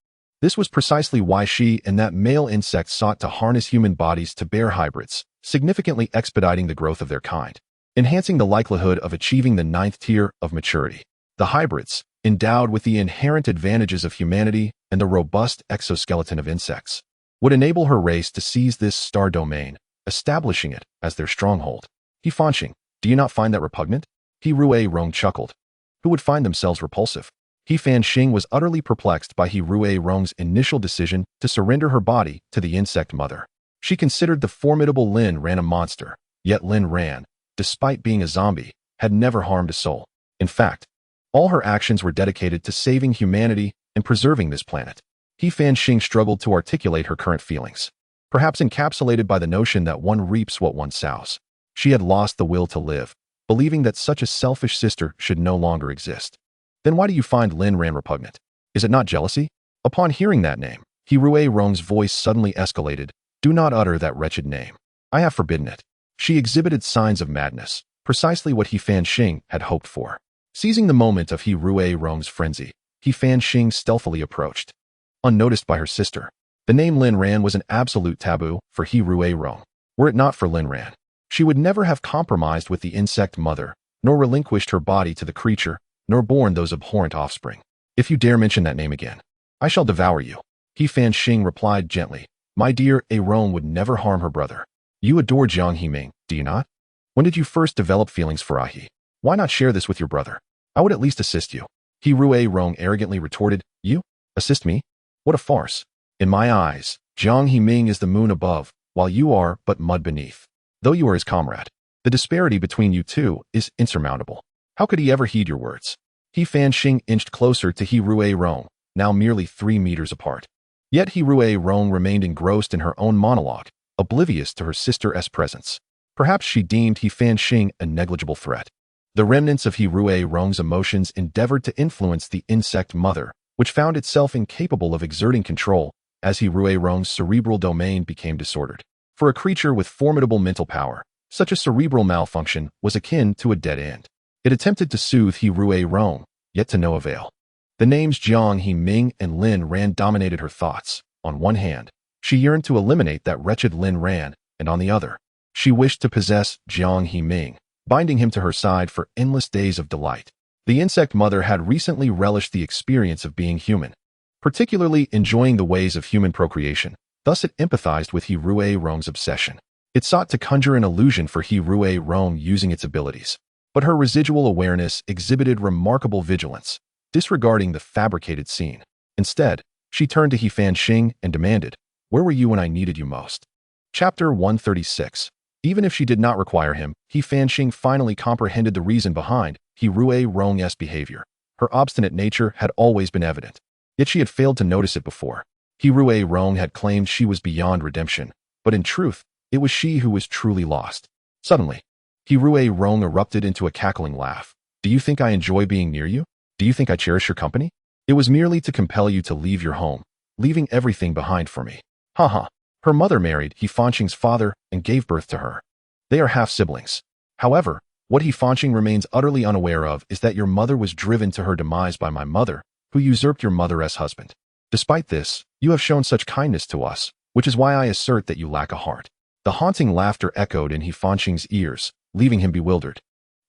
This was precisely why she and that male insect sought to harness human bodies to bear hybrids, significantly expediting the growth of their kind, enhancing the likelihood of achieving the 9th tier of maturity. The hybrids, endowed with the inherent advantages of humanity and the robust exoskeleton of insects, would enable her race to seize this star domain, establishing it as their stronghold. Hefanqing, do you not find that repugnant? Hirueyong chuckled. Who would find themselves repulsive? Hefanqing was utterly perplexed by Hirueyong's initial decision to surrender her body to the insect mother. She considered the formidable Lin Ran a monster, yet Lin Ran, despite being a zombie, had never harmed a soul. In fact, all her actions were dedicated to saving humanity and preserving this planet. Hefanqing struggled to articulate her current feelings, perhaps encapsulated by the notion that one reaps what one sows. She had lost the will to live, believing that such a selfish sister should no longer exist. Then why do you find Lin Ran repugnant? Is it not jealousy? Upon hearing that name, Hirueyong's voice suddenly escalated. Do not utter that wretched name. I have forbidden it. She exhibited signs of madness, precisely what Hefanqing had hoped for. Seizing the moment of Hirueyong's frenzy, Hefanqing stealthily approached. Unnoticed by her sister, the name Lin Ran was an absolute taboo for Hirueyong. Were it not for Lin Ran, she would never have compromised with the insect mother, nor relinquished her body to the creature, nor borne those abhorrent offspring. If you dare mention that name again, I shall devour you. Hefanqing replied gently. My dear, Erong would never harm her brother. You adore Jiang Himing, do you not? When did you first develop feelings for Ahi? Why not share this with your brother? I would at least assist you. Hirueyong arrogantly retorted. You? Assist me? What a farce. In my eyes, Jiang Himing is the moon above, while you are but mud beneath. Though you are his comrade, the disparity between you two is insurmountable. How could he ever heed your words? Hefanqing inched closer to Hirueyong, now merely 3 meters apart. Yet Hirueyong remained engrossed in her own monologue, oblivious to her sister's presence. Perhaps she deemed Hefanqing a negligible threat. The remnants of Hirueyong's emotions endeavored to influence the insect mother, which found itself incapable of exerting control as Hirueyong's cerebral domain became disordered. For a creature with formidable mental power, such a cerebral malfunction was akin to a dead end. It attempted to soothe Hirueyong, yet to no avail. The names Jiang Himing and Lin Ran dominated her thoughts. On one hand, she yearned to eliminate that wretched Lin Ran, and on the other, she wished to possess Jiang Himing, binding him to her side for endless days of delight. The insect mother had recently relished the experience of being human, particularly enjoying the ways of human procreation. Thus it empathized with Hirueyong's obsession. It sought to conjure an illusion for Hirueyong using its abilities. But her residual awareness exhibited remarkable vigilance, disregarding the fabricated scene. Instead, she turned to He Fanxing and demanded, "Where were you when I needed you most?" Chapter 136. Even if she did not require him, He Fanxing finally comprehended the reason behind He Rong's behavior. Her obstinate nature had always been evident, yet she had failed to notice it before. He Rong had claimed she was beyond redemption, but in truth, it was she who was truly lost. Suddenly, He Rong erupted into a cackling laugh. "Do you think I enjoy being near you? Do you think I cherish your company? It was merely to compel you to leave your home, leaving everything behind for me." Haha. Her mother married He Fanxing's father and gave birth to her. They are half-siblings. However, what He Fanxing remains utterly unaware of is that your mother was driven to her demise by my mother, who usurped your mother as husband. Despite this, you have shown such kindness to us, which is why I assert that you lack a heart. The haunting laughter echoed in He Fanxing's ears, leaving him bewildered.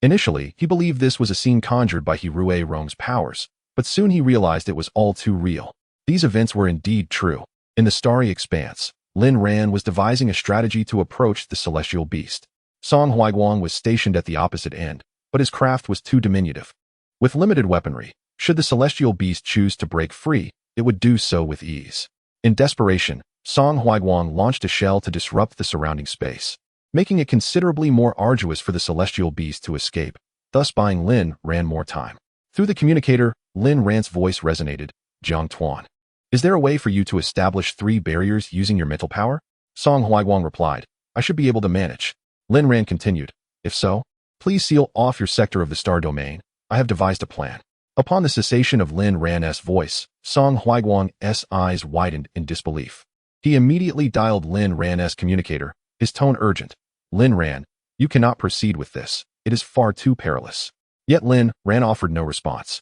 Initially, he believed this was a scene conjured by He Rong's powers, but soon he realized it was all too real. These events were indeed true. In the starry expanse, Lin Ran was devising a strategy to approach the celestial beast. Song Huiguang was stationed at the opposite end, but his craft was too diminutive. With limited weaponry, should the celestial beast choose to break free, it would do so with ease. In desperation, Song Huiguang launched a shell to disrupt the surrounding space, making it considerably more arduous for the celestial beast to escape, thus buying Lin Ran more time. Through the communicator, Lin Ran's voice resonated. "Jiang Tuan. Is there a way for you to establish 3 barriers using your mental power?" Song Huiguang replied, "I should be able to manage." Lin Ran continued, "If so, please seal off your sector of the star domain. I have devised a plan." Upon the cessation of Lin Ran's voice, Song Huiguang's eyes widened in disbelief. He immediately dialed Lin Ran's communicator, his tone urgent. "Lin Ran, you cannot proceed with this. It is far too perilous." Yet Lin Ran offered no response.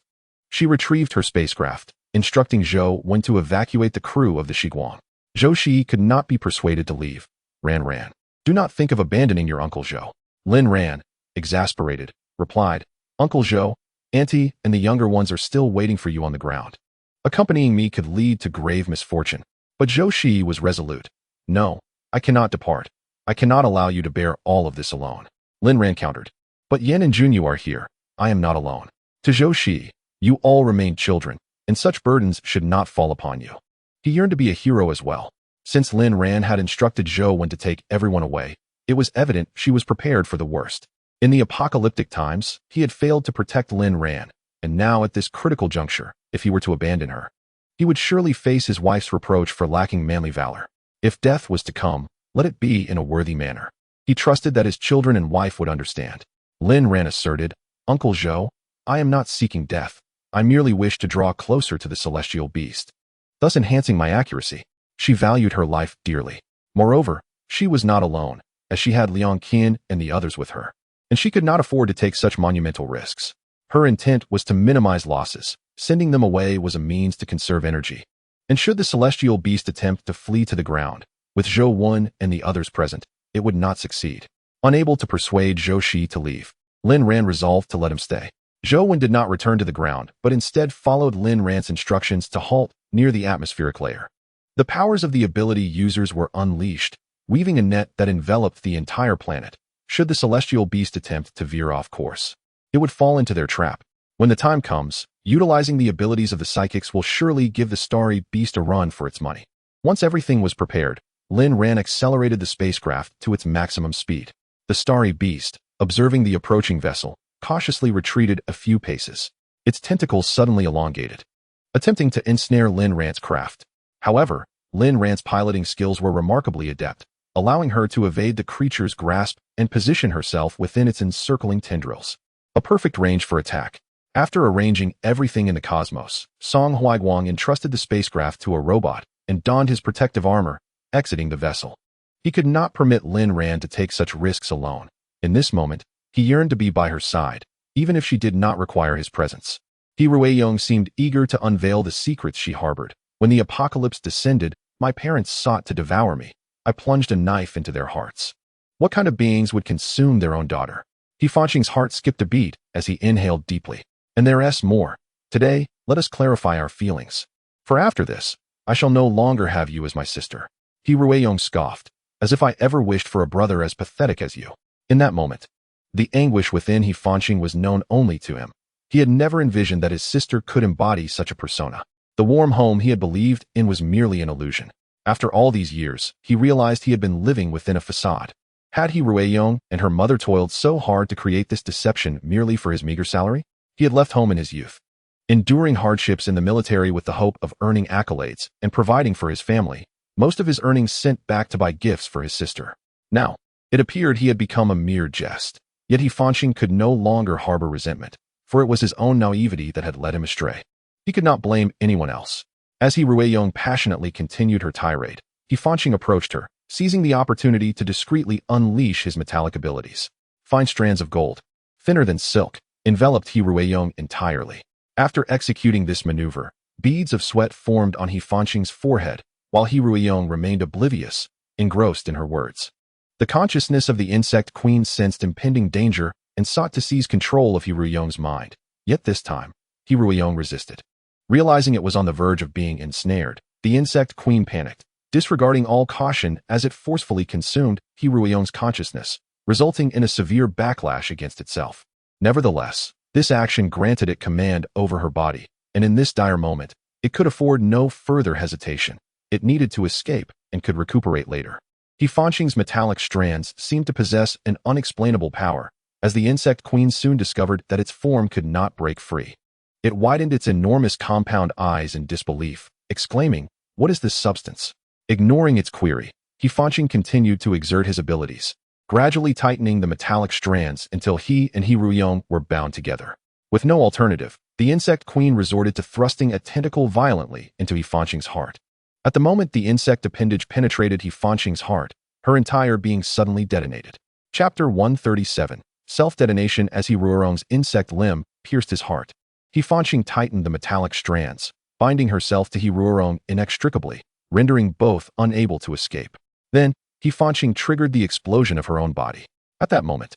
She retrieved her spacecraft, instructing Zhou when to evacuate the crew of the Shiguang. Zhou Shi could not be persuaded to leave. Ran. "Do not think of abandoning your Uncle Zhou." Lin Ran, exasperated, replied, "Uncle Zhou, Auntie, and the younger ones are still waiting for you on the ground. Accompanying me could lead to grave misfortune." But Zhou Shi was resolute. "No, I cannot depart. I cannot allow you to bear all of this alone." Lin Ran countered, "But Yan and Junyu are here. I am not alone." To Zhou Shi, "You all remain children, and such burdens should not fall upon you." He yearned to be a hero as well. Since Lin Ran had instructed Zhou when to take everyone away, it was evident she was prepared for the worst. In the apocalyptic times, he had failed to protect Lin Ran, and now at this critical juncture, if he were to abandon her, he would surely face his wife's reproach for lacking manly valor. If death was to come, let it be in a worthy manner. He trusted that his children and wife would understand. Lin Ran asserted, "Uncle Zhou, I am not seeking death. I merely wish to draw closer to the celestial beast, thus enhancing my accuracy." She valued her life dearly. Moreover, she was not alone, as she had Liang Qian and the others with her, and she could not afford to take such monumental risks. Her intent was to minimize losses. Sending them away was a means to conserve energy. And should the celestial beast attempt to flee to the ground, with Zhou Wen and the others present, it would not succeed. Unable to persuade Zhou Shi to leave, Lin Ran resolved to let him stay. Zhou Wen did not return to the ground, but instead followed Lin Ran's instructions to halt near the atmospheric layer. The powers of the ability users were unleashed, weaving a net that enveloped the entire planet. Should the celestial beast attempt to veer off course, it would fall into their trap. When the time comes, utilizing the abilities of the psychics will surely give the starry beast a run for its money. Once everything was prepared, Lin Ran accelerated the spacecraft to its maximum speed. The starry beast, observing the approaching vessel, cautiously retreated a few paces. Its tentacles suddenly elongated, attempting to ensnare Lin Ran's craft. However, Lin Ran's piloting skills were remarkably adept, allowing her to evade the creature's grasp and position herself within its encircling tendrils. A perfect range for attack. After arranging everything in the cosmos, Song Huiguang entrusted the spacecraft to a robot and donned his protective armor, exiting the vessel. He could not permit Lin Ran to take such risks alone. In this moment, he yearned to be by her side, even if she did not require his presence. He Ruiyong seemed eager to unveil the secrets she harbored. When the apocalypse descended, my parents sought to devour me. I plunged a knife into their hearts. What kind of beings would consume their own daughter? He Fanxing's heart skipped a beat as he inhaled deeply. And there's more. Today, let us clarify our feelings. For after this, I shall no longer have you as my sister. He Ruiyong scoffed, as if I ever wished for a brother as pathetic as you. In that moment, the anguish within He Fanxing was known only to him. He had never envisioned that his sister could embody such a persona. The warm home he had believed in was merely an illusion. After all these years, he realized he had been living within a facade. Had he Rueyong and her mother toiled so hard to create this deception merely for his meager salary? He had left home in his youth, enduring hardships in the military with the hope of earning accolades and providing for his family, most of his earnings sent back to buy gifts for his sister. Now, it appeared he had become a mere jest. Yet Fanqing could no longer harbor resentment, for it was his own naivety that had led him astray. He could not blame anyone else. As Rueyong passionately continued her tirade, Fanqing approached her, seizing the opportunity to discreetly unleash his metallic abilities. Fine strands of gold, thinner than silk, enveloped Rueyong entirely. After executing this maneuver, beads of sweat formed on Fanqing's forehead, while Rueyong remained oblivious, engrossed in her words. The consciousness of the insect queen sensed impending danger and sought to seize control of Rueyong's mind. Yet this time, Rueyong resisted. Realizing it was on the verge of being ensnared, the insect queen panicked, disregarding all caution as it forcefully consumed Rueyong's consciousness, resulting in a severe backlash against itself. Nevertheless, this action granted it command over her body, and in this dire moment, it could afford no further hesitation. It needed to escape and could recuperate later. Fanqing's metallic strands seemed to possess an unexplainable power, as the insect queen soon discovered that its form could not break free. It widened its enormous compound eyes in disbelief, exclaiming, "What is this substance?" Ignoring its query, Fanqing continued to exert his abilities, gradually tightening the metallic strands until he and Rueyong were bound together. With no alternative, the insect queen resorted to thrusting a tentacle violently into Fanqing's heart. At the moment the insect appendage penetrated Fanqing's heart, her entire being suddenly detonated. Chapter 137. Self-detonation. As Rueyong's insect limb pierced his heart, Fanqing tightened the metallic strands, binding herself to Rueyong inextricably, rendering both unable to escape. Then, Fanqing triggered the explosion of her own body. At that moment,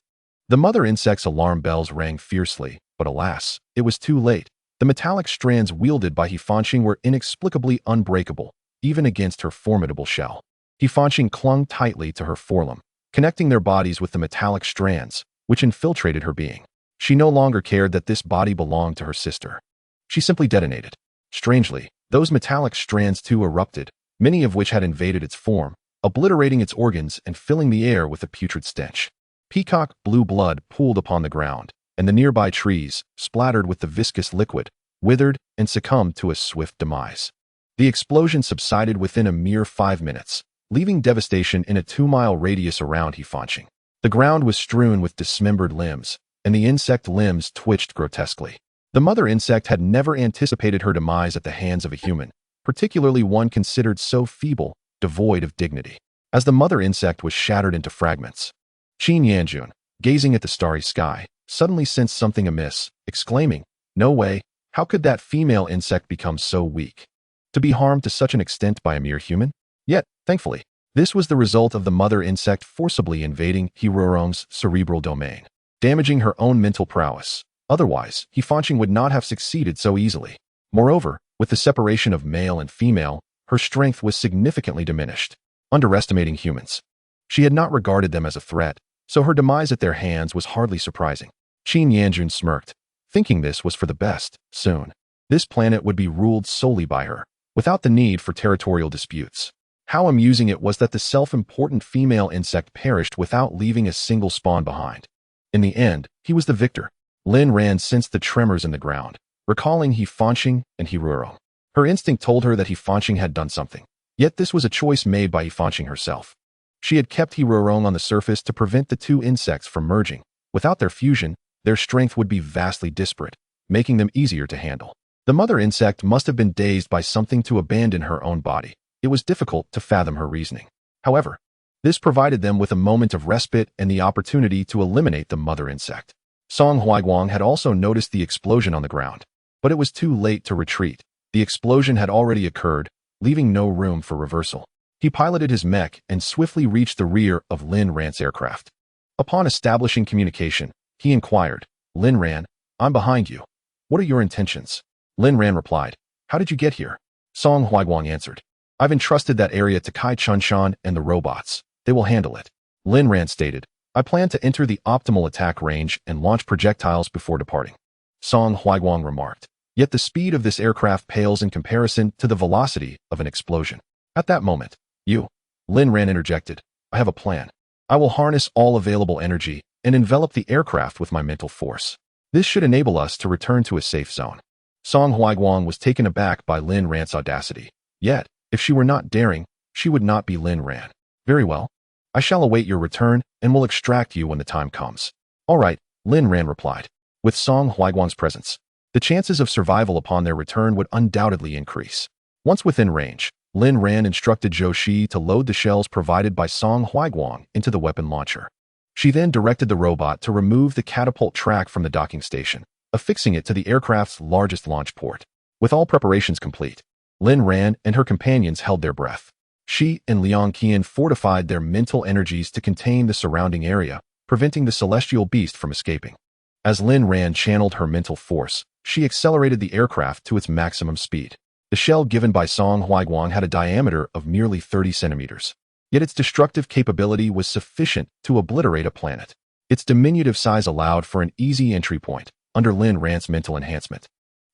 the mother insect's alarm bells rang fiercely, but alas, it was too late. The metallic strands wielded by Fanqing were inexplicably unbreakable, even against her formidable shell. Fanqing clung tightly to her forelimb, connecting their bodies with the metallic strands, which infiltrated her being. She no longer cared that this body belonged to her sister. She simply detonated. Strangely, those metallic strands too erupted, many of which had invaded its form, obliterating its organs and filling the air with a putrid stench. Peacock blue blood pooled upon the ground, and the nearby trees, splattered with the viscous liquid, withered and succumbed to a swift demise. The explosion subsided within a mere 5 minutes, leaving devastation in a 2-mile radius around Fanqing. The ground was strewn with dismembered limbs, and the insect limbs twitched grotesquely. The mother insect had never anticipated her demise at the hands of a human, particularly one considered so feeble, devoid of dignity. As the mother insect was shattered into fragments, Qin Yanjun, gazing at the starry sky, suddenly sensed something amiss, exclaiming, "No way, how could that female insect become so weak? To be harmed to such an extent by a mere human?" Yet, thankfully, this was the result of the mother insect forcibly invading Rueyong's cerebral domain, damaging her own mental prowess. Otherwise, Fanqing would not have succeeded so easily. Moreover, with the separation of male and female, her strength was significantly diminished. Underestimating humans, she had not regarded them as a threat, so her demise at their hands was hardly surprising. Qin Yanjun smirked, thinking this was for the best. Soon, this planet would be ruled solely by her, without the need for territorial disputes. How amusing it was that the self-important female insect perished without leaving a single spawn behind. In the end, he was the victor. Lin Ran sensed the tremors in the ground, recalling Fanqing and Rueyong. Her instinct told her that Fanqing had done something. Yet this was a choice made by Fanqing herself. She had kept Rueyong on the surface to prevent the two insects from merging. Without their fusion, their strength would be vastly disparate, making them easier to handle. The mother insect must have been dazed by something to abandon her own body. It was difficult to fathom her reasoning. However, this provided them with a moment of respite and the opportunity to eliminate the mother insect. Song Huiguang had also noticed the explosion on the ground, but it was too late to retreat. The explosion had already occurred, leaving no room for reversal. He piloted his mech and swiftly reached the rear of Lin Ran's aircraft. Upon establishing communication, he inquired, "Lin Ran, I'm behind you. What are your intentions?" Lin Ran replied, "How did you get here?" Song Huiguang answered, "I've entrusted that area to Kai Chunshan and the robots. They will handle it." Lin Ran stated, "I plan to enter the optimal attack range and launch projectiles before departing." Song Huiguang remarked, Yet the speed of this aircraft pales in comparison to the velocity of an explosion. At that moment, Lin Ran interjected, I have a plan. I will harness all available energy and envelop the aircraft with my mental force. This should enable us to return to a safe zone. Song Huiguang was taken aback by Lin Ran's audacity. Yet, if she were not daring, she would not be Lin Ran. Very well. I shall await your return and will extract you when the time comes. All right, Lin Ran replied. With Song Huiguang's presence, the chances of survival upon their return would undoubtedly increase. Once within range, Lin Ran instructed Zhou Shi to load the shells provided by Song Huiguang into the weapon launcher. She then directed the robot to remove the catapult track from the docking station, affixing it to the aircraft's largest launch port. With all preparations complete, Lin Ran and her companions held their breath. She and Liang Qian fortified their mental energies to contain the surrounding area, preventing the celestial beast from escaping. As Lin Ran channeled her mental force, she accelerated the aircraft to its maximum speed. The shell given by Song Huiguang had a diameter of merely 30 centimeters. Yet its destructive capability was sufficient to obliterate a planet. Its diminutive size allowed for an easy entry point under Lin Ran's mental enhancement.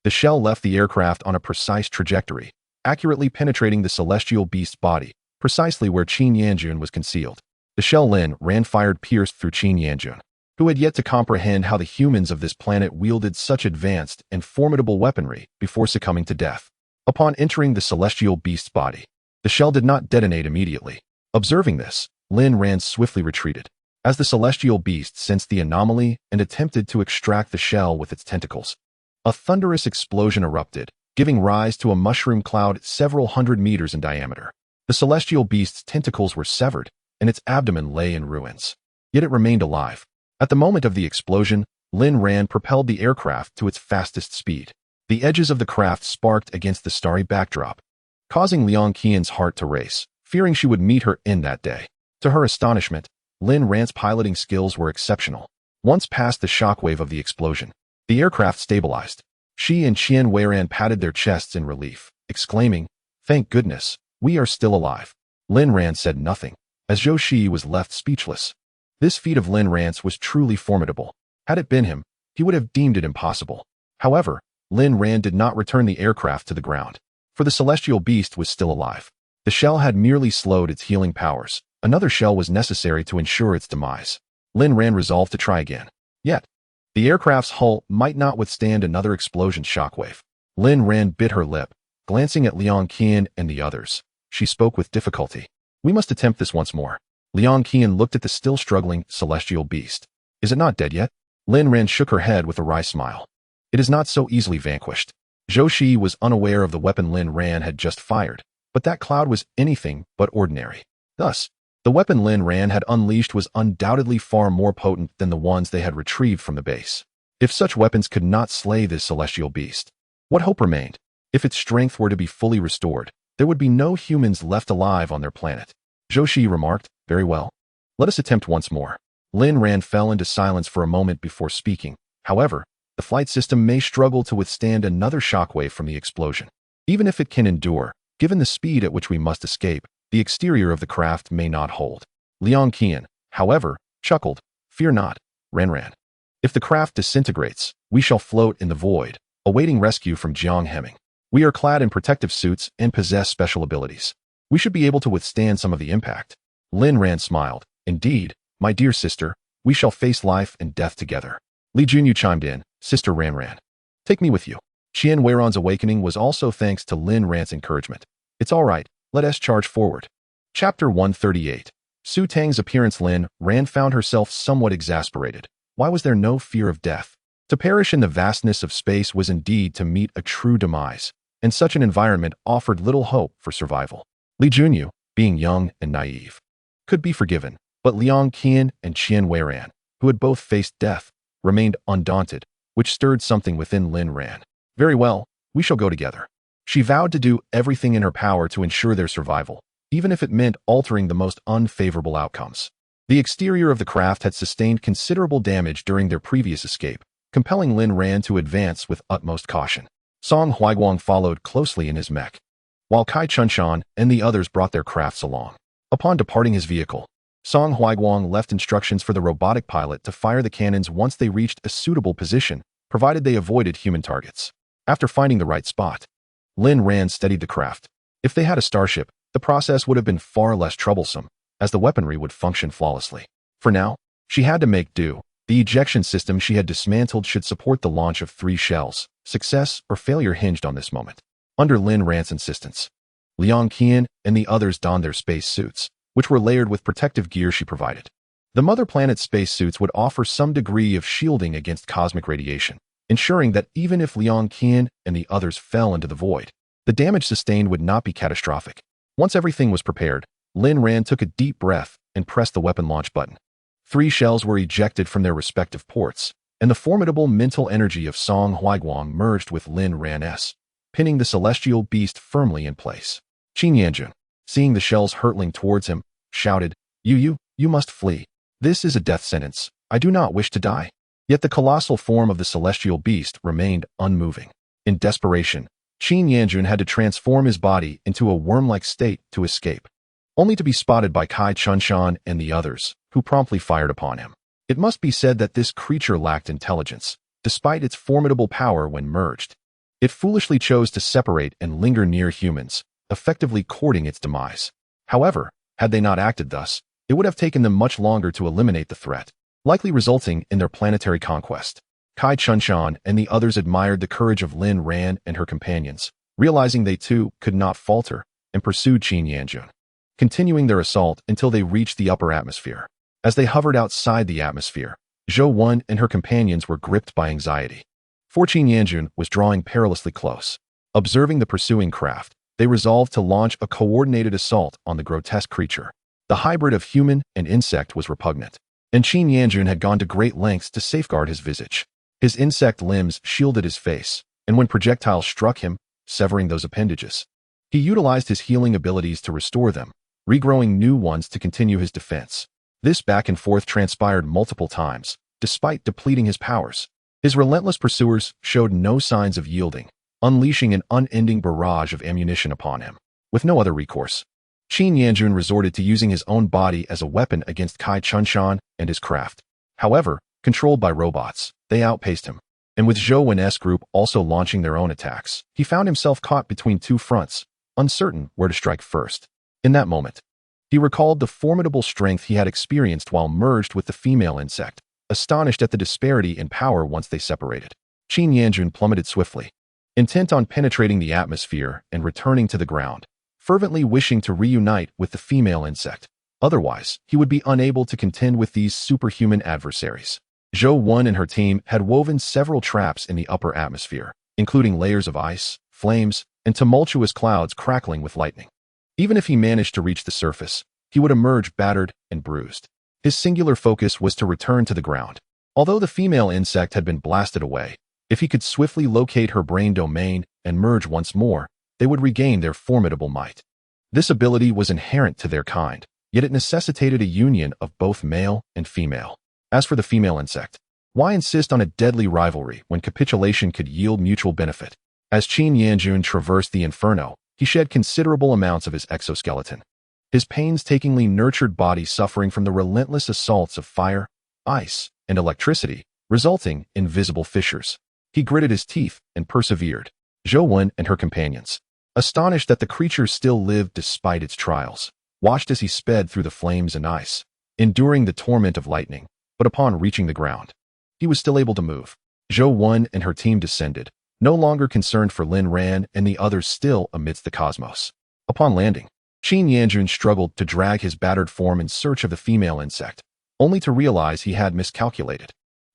The shell left the aircraft on a precise trajectory, accurately penetrating the celestial beast's body, precisely where Qin Yanjun was concealed. The shell Lin Ran fired pierced through Qin Yanjun, who had yet to comprehend how the humans of this planet wielded such advanced and formidable weaponry before succumbing to death. Upon entering the celestial beast's body, the shell did not detonate immediately. Observing this, Lin Ran swiftly retreated. As the celestial beast sensed the anomaly and attempted to extract the shell with its tentacles, a thunderous explosion erupted, giving rise to a mushroom cloud several hundred meters in diameter. The celestial beast's tentacles were severed, and its abdomen lay in ruins. Yet it remained alive. At the moment of the explosion, Lin Ran propelled the aircraft to its fastest speed. The edges of the craft sparked against the starry backdrop, causing Liang Qian's heart to race, fearing she would meet her end that day. To her astonishment, Lin Ran's piloting skills were exceptional. Once past the shockwave of the explosion, the aircraft stabilized. She and Qian Weiran patted their chests in relief, exclaiming, "Thank goodness, we are still alive." Lin Ran said nothing, as Zhou Shi was left speechless. This feat of Lin Ran's was truly formidable. Had it been him, he would have deemed it impossible. However, Lin Ran did not return the aircraft to the ground, for the celestial beast was still alive. The shell had merely slowed its healing powers. Another shell was necessary to ensure its demise. Lin Ran resolved to try again. Yet, the aircraft's hull might not withstand another explosion shockwave. Lin Ran bit her lip, glancing at Liang Qian and the others. She spoke with difficulty. We must attempt this once more. Liang Qian looked at the still struggling celestial beast. Is it not dead yet? Lin Ran shook her head with a wry smile. It is not so easily vanquished. Zhou Shi was unaware of the weapon Lin Ran had just fired, but that cloud was anything but ordinary. Thus, the weapon Lin Ran had unleashed was undoubtedly far more potent than the ones they had retrieved from the base. If such weapons could not slay this celestial beast, what hope remained? If its strength were to be fully restored, there would be no humans left alive on their planet. Zhou Shi remarked, "Very well. Let us attempt once more." Lin Ran fell into silence for a moment before speaking. However, the flight system may struggle to withstand another shockwave from the explosion. Even if it can endure, given the speed at which we must escape, the exterior of the craft may not hold. Liang Qian, however, chuckled, "Fear not, Ran. If the craft disintegrates, we shall float in the void, awaiting rescue from Jiang Hemming. We are clad in protective suits and possess special abilities. We should be able to withstand some of the impact." Lin Ran smiled. "Indeed, my dear sister, we shall face life and death together." Li Junyu chimed in, "Sister Ran. Take me with you." Qian Weiran's awakening was also thanks to Lin Ran's encouragement. "It's all right, let us charge forward." Chapter 138. Su Tang's appearance. Lin Ran found herself somewhat exasperated. Why was there no fear of death? To perish in the vastness of space was indeed to meet a true demise, and such an environment offered little hope for survival. Li Junyu, being young and naive, could be forgiven, but Liang Qian and Qian Weiran, who had both faced death, remained undaunted, which stirred something within Lin Ran. "Very well, we shall go together." She vowed to do everything in her power to ensure their survival, even if it meant altering the most unfavorable outcomes. The exterior of the craft had sustained considerable damage during their previous escape, compelling Lin Ran to advance with utmost caution. Song Huiguang followed closely in his mech, while Kai Chunshan and the others brought their crafts along. Upon departing his vehicle, Song Huiguang left instructions for the robotic pilot to fire the cannons once they reached a suitable position, provided they avoided human targets. After finding the right spot, Lin Ran steadied the craft. If they had a starship, the process would have been far less troublesome, as the weaponry would function flawlessly. For now, she had to make do. The ejection system she had dismantled should support the launch of 3 shells. Success or failure hinged on this moment. Under Lin Ran's insistence, Liang Qian and the others donned their space suits, which were layered with protective gear she provided. The mother planet's space suits would offer some degree of shielding against cosmic radiation, ensuring that even if Liang Qian and the others fell into the void, the damage sustained would not be catastrophic. Once everything was prepared, Lin Ran took a deep breath and pressed the weapon launch button. 3 shells were ejected from their respective ports, and the formidable mental energy of Song Huaiguang merged with Lin Ran's, pinning the celestial beast firmly in place. Qin Yanjun, seeing the shells hurtling towards him, shouted, You must flee. This is a death sentence. I do not wish to die." Yet the colossal form of the celestial beast remained unmoving. In desperation, Qin Yanjun had to transform his body into a worm-like state to escape, only to be spotted by Kai Chunshan and the others, who promptly fired upon him. It must be said that this creature lacked intelligence, despite its formidable power when merged. It foolishly chose to separate and linger near humans, effectively courting its demise. However, had they not acted thus, it would have taken them much longer to eliminate the threat, likely resulting in their planetary conquest. Kai Chunshan and the others admired the courage of Lin Ran and her companions, realizing they too could not falter, and pursued Qin Yanjun, continuing their assault until they reached the upper atmosphere. As they hovered outside the atmosphere, Zhou Wen and her companions were gripped by anxiety. For Qin Yanjun was drawing perilously close. Observing the pursuing craft, they resolved to launch a coordinated assault on the grotesque creature. The hybrid of human and insect was repugnant, and Qin Yanjun had gone to great lengths to safeguard his visage. His insect limbs shielded his face, and when projectiles struck him, severing those appendages, he utilized his healing abilities to restore them, regrowing new ones to continue his defense. This back and forth transpired multiple times, despite depleting his powers. His relentless pursuers showed no signs of yielding, unleashing an unending barrage of ammunition upon him. With no other recourse, Qin Yanjun resorted to using his own body as a weapon against Kai Chunshan and his craft. However, controlled by robots, they outpaced him, and with Zhou Wen's group also launching their own attacks, he found himself caught between 2 fronts, uncertain where to strike first. In that moment, he recalled the formidable strength he had experienced while merged with the female insect, astonished at the disparity in power once they separated. Qin Yanjun plummeted swiftly, intent on penetrating the atmosphere and returning to the ground, fervently wishing to reunite with the female insect. Otherwise, he would be unable to contend with these superhuman adversaries. Zhou Wen and her team had woven several traps in the upper atmosphere, including layers of ice, flames, and tumultuous clouds crackling with lightning. Even if he managed to reach the surface, he would emerge battered and bruised. His singular focus was to return to the ground. Although the female insect had been blasted away, if he could swiftly locate her brain domain and merge once more, they would regain their formidable might. This ability was inherent to their kind, yet it necessitated a union of both male and female. As for the female insect, why insist on a deadly rivalry when capitulation could yield mutual benefit? As Qin Yanjun traversed the inferno, he shed considerable amounts of his exoskeleton, his painstakingly nurtured body suffering from the relentless assaults of fire, ice, and electricity, resulting in visible fissures. He gritted his teeth and persevered. Zhou Wen and her companions, astonished that the creature still lived despite its trials, watched as he sped through the flames and ice, enduring the torment of lightning. But upon reaching the ground, he was still able to move. Zhou Wen and her team descended, no longer concerned for Lin Ran and the others still amidst the cosmos. Upon landing, Qin Yanjun struggled to drag his battered form in search of the female insect, only to realize he had miscalculated.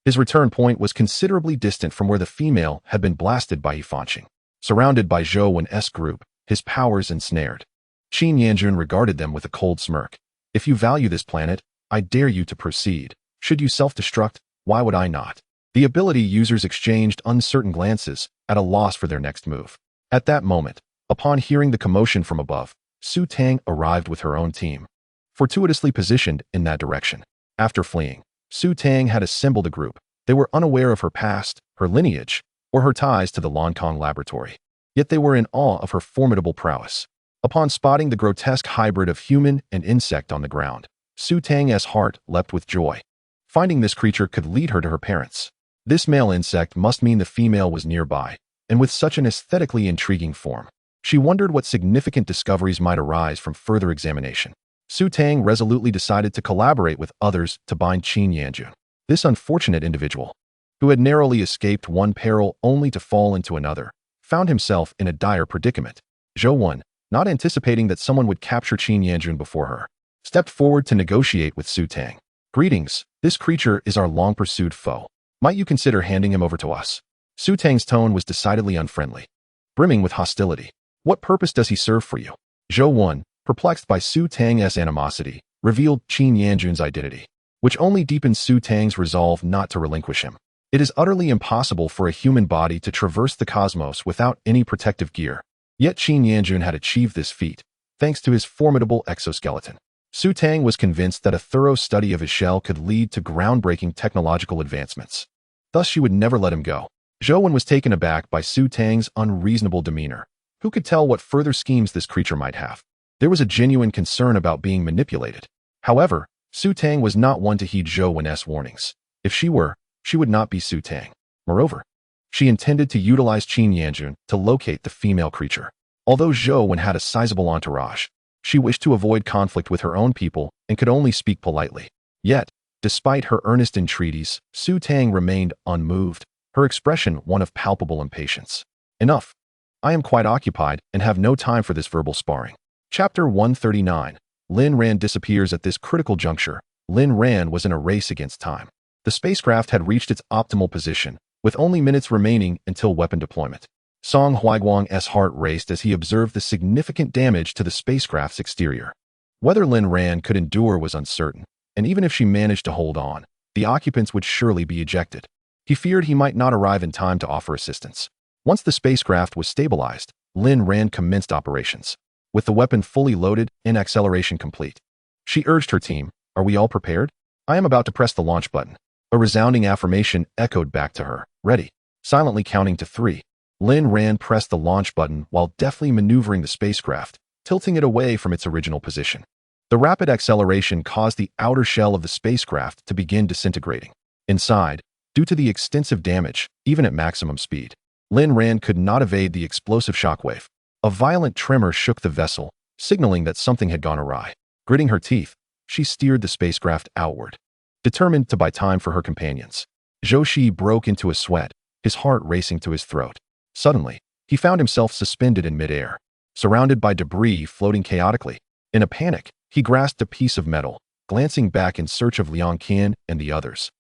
His return point was considerably distant from where the female had been blasted by Yifanqing. Surrounded by Zhou Wen's group, his powers ensnared, Qin Yanjun regarded them with a cold smirk. "If you value this planet, I dare you to proceed. Should you self-destruct, why would I not?" The ability users exchanged uncertain glances, at a loss for their next move. At that moment, upon hearing the commotion from above, Su Tang arrived with her own team, fortuitously positioned in that direction. After fleeing, Su Tang had assembled a group. They were unaware of her past, her lineage, or her ties to the Loncong laboratory. Yet they were in awe of her formidable prowess. Upon spotting the grotesque hybrid of human and insect on the ground, Su Tang's heart leapt with joy. Finding this creature could lead her to her parents. This male insect must mean the female was nearby, and with such an aesthetically intriguing form. She wondered what significant discoveries might arise from further examination. Su Tang resolutely decided to collaborate with others to bind Qin Yanjun. This unfortunate individual, who had narrowly escaped one peril only to fall into another, found himself in a dire predicament. Zhou Wen, not anticipating that someone would capture Qin Yanjun before her, stepped forward to negotiate with Su Tang. "Greetings, this creature is our long-pursued foe. Might you consider handing him over to us?" Su Tang's tone was decidedly unfriendly, brimming with hostility. "What purpose does he serve for you?" Zhou Wen, perplexed by Su Tang's animosity, revealed Qin Yanjun's identity, which only deepened Su Tang's resolve not to relinquish him. It is utterly impossible for a human body to traverse the cosmos without any protective gear. Yet Qin Yanjun had achieved this feat, thanks to his formidable exoskeleton. Su Tang was convinced that a thorough study of his shell could lead to groundbreaking technological advancements. Thus she would never let him go. Zhou Wen was taken aback by Su Tang's unreasonable demeanor. Who could tell what further schemes this creature might have? There was a genuine concern about being manipulated. However, Su Tang was not one to heed Zhou Wen's warnings. If she were, she would not be Su Tang. Moreover, she intended to utilize Qin Yanjun to locate the female creature. Although Zhou Wen had a sizable entourage, she wished to avoid conflict with her own people and could only speak politely. Yet, despite her earnest entreaties, Su Tang remained unmoved, her expression one of palpable impatience. "Enough. I am quite occupied and have no time for this verbal sparring." Chapter 139. Lin Ran disappears. At this critical juncture, Lin Ran was in a race against time. The spacecraft had reached its optimal position, with only minutes remaining until weapon deployment. Song Huaiguang's heart raced as he observed the significant damage to the spacecraft's exterior. Whether Lin Ran could endure was uncertain, and even if she managed to hold on, the occupants would surely be ejected. He feared he might not arrive in time to offer assistance. Once the spacecraft was stabilized, Lin Ran commenced operations, with the weapon fully loaded and acceleration complete. She urged her team, "Are we all prepared? I am about to press the launch button." A resounding affirmation echoed back to her. "Ready." Silently counting to 3, Lin Ran pressed the launch button while deftly maneuvering the spacecraft, tilting it away from its original position. The rapid acceleration caused the outer shell of the spacecraft to begin disintegrating. Inside, due to the extensive damage, even at maximum speed, Lin Ran could not evade the explosive shockwave. A violent tremor shook the vessel, signaling that something had gone awry. Gritting her teeth, she steered the spacecraft outward, determined to buy time for her companions. Zhou Shi broke into a sweat, his heart racing to his throat. Suddenly, he found himself suspended in midair, surrounded by debris floating chaotically. In a panic, he grasped a piece of metal, glancing back in search of Liang Qian and the others.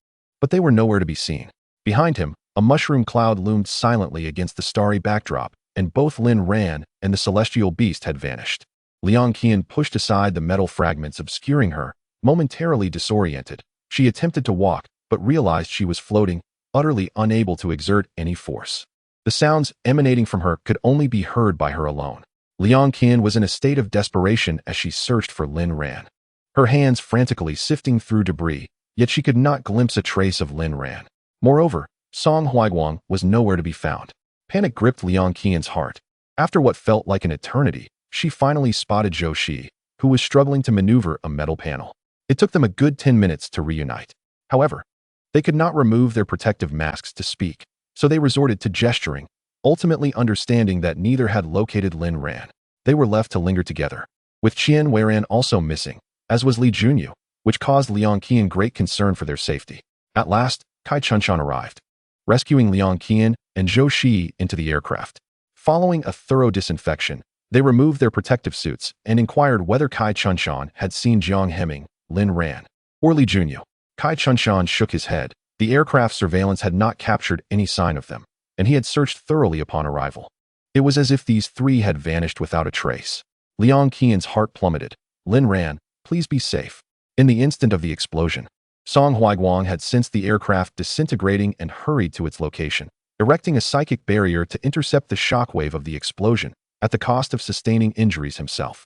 But they were nowhere to be seen. Behind him, a mushroom cloud loomed silently against the starry backdrop, and both Lin Ran and the celestial beast had vanished. Liang Qian pushed aside the metal fragments obscuring her, momentarily disoriented. She attempted to walk, but realized she was floating, utterly unable to exert any force. The sounds emanating from her could only be heard by her alone. Liang Qian was in a state of desperation as she searched for Lin Ran, her hands frantically sifting through debris, yet she could not glimpse a trace of Lin Ran. Moreover, Song Huaiguang was nowhere to be found. Panic gripped Liang Qian's heart. After what felt like an eternity, she finally spotted Zhou Shi, who was struggling to maneuver a metal panel. It took them a good 10 minutes to reunite. However, they could not remove their protective masks to speak, so they resorted to gesturing, ultimately understanding that neither had located Lin Ran. They were left to linger together, with Qian Weiran also missing, as was Li Junyu, which caused Liang Qian great concern for their safety. At last, Kai Chunshan arrived, rescuing Liang Qian and Zhou Shi into the aircraft. Following a thorough disinfection, they removed their protective suits and inquired whether Kai Chunshan had seen Jiang Hemming, Lin Ran, or Li Junyu. Kai Chunshan shook his head. The aircraft surveillance had not captured any sign of them, and he had searched thoroughly upon arrival. It was as if these three had vanished without a trace. Liang Qian's heart plummeted. "Lin Ran, please be safe." In the instant of the explosion, Song Huaiguang had sensed the aircraft disintegrating and hurried to its location, erecting a psychic barrier to intercept the shockwave of the explosion, at the cost of sustaining injuries himself.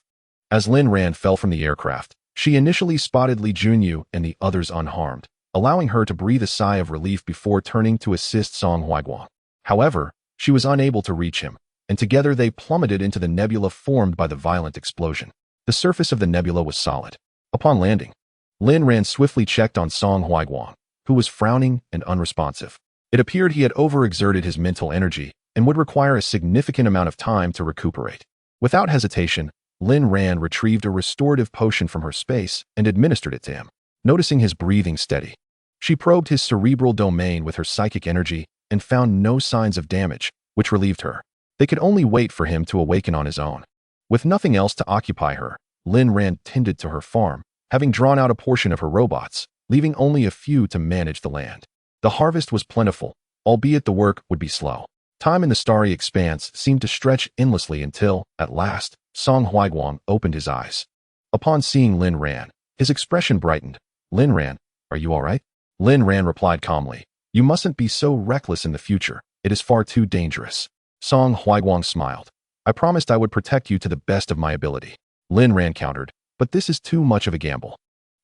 As Lin Ran fell from the aircraft, she initially spotted Li Junyu and the others unharmed, allowing her to breathe a sigh of relief before turning to assist Song Huaiguang. However, she was unable to reach him, and together they plummeted into the nebula formed by the violent explosion. The surface of the nebula was solid. Upon landing, Lin Ran swiftly checked on Song Huaiguang, who was frowning and unresponsive. It appeared he had overexerted his mental energy, and would require a significant amount of time to recuperate. Without hesitation, Lin Ran retrieved a restorative potion from her space and administered it to him. Noticing his breathing steady, she probed his cerebral domain with her psychic energy and found no signs of damage, which relieved her. They could only wait for him to awaken on his own. With nothing else to occupy her, Lin Ran tended to her farm, having drawn out a portion of her robots, leaving only a few to manage the land. The harvest was plentiful, albeit the work would be slow. Time in the starry expanse seemed to stretch endlessly until, at last, Song Huiguang opened his eyes. Upon seeing Lin Ran, his expression brightened. "Lin Ran, are you all right?" Lin Ran replied calmly, "You mustn't be so reckless in the future. It is far too dangerous." Song Huiguang smiled. "I promised I would protect you to the best of my ability." Lin Ran countered, "But this is too much of a gamble."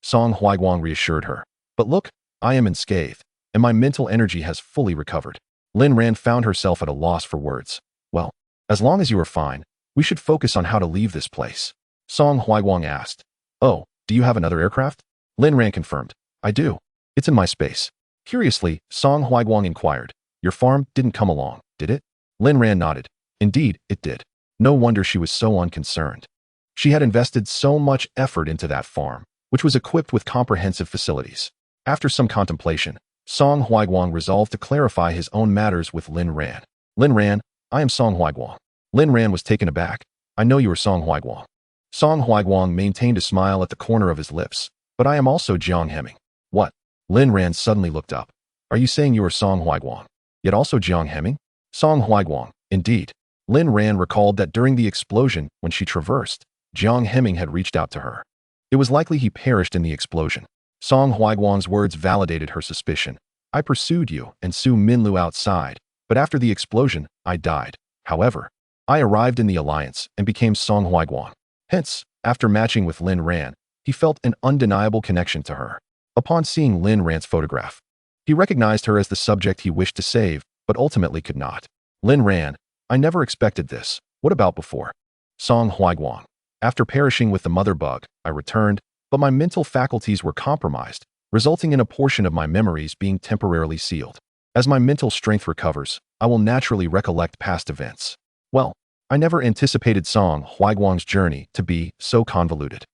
Song Huiguang reassured her, "But look, I am unscathed, and my mental energy has fully recovered." Lin Ran found herself at a loss for words. "Well, as long as you are fine, we should focus on how to leave this place." Song Huiguang asked, "Oh, do you have another aircraft?" Lin Ran confirmed, "I do. It's in my space." Curiously, Song Huiguang inquired, "Your farm didn't come along, did it?" Lin Ran nodded. "Indeed, it did." No wonder she was so unconcerned. She had invested so much effort into that farm, which was equipped with comprehensive facilities. After some contemplation, Song Huiguang resolved to clarify his own matters with Lin Ran. "Lin Ran, I am Song Huiguang." Lin Ran was taken aback. "I know you are Song Huiguang." Song Huiguang maintained a smile at the corner of his lips. "But I am also Jiang Hemming." "What?" Lin Ran suddenly looked up. "Are you saying you are Song Huiguang, yet also Jiang Hemming?" Song Huiguang, indeed. Lin Ran recalled that during the explosion, when she traversed, Jiang Hemming had reached out to her. It was likely he perished in the explosion. Song Huiguang's words validated her suspicion. "I pursued you and Su Minlu outside, but after the explosion, I died. However, I arrived in the alliance and became Song Huiguang." Hence, after matching with Lin Ran, he felt an undeniable connection to her. Upon seeing Lin Ran's photograph, he recognized her as the subject he wished to save, but ultimately could not. "Lin Ran, I never expected this. What about before?" Song Huiguang. "After perishing with the mother bug, I returned, but my mental faculties were compromised, resulting in a portion of my memories being temporarily sealed. As my mental strength recovers, I will naturally recollect past events." Well, I never anticipated Song Huiguang's journey to be so convoluted.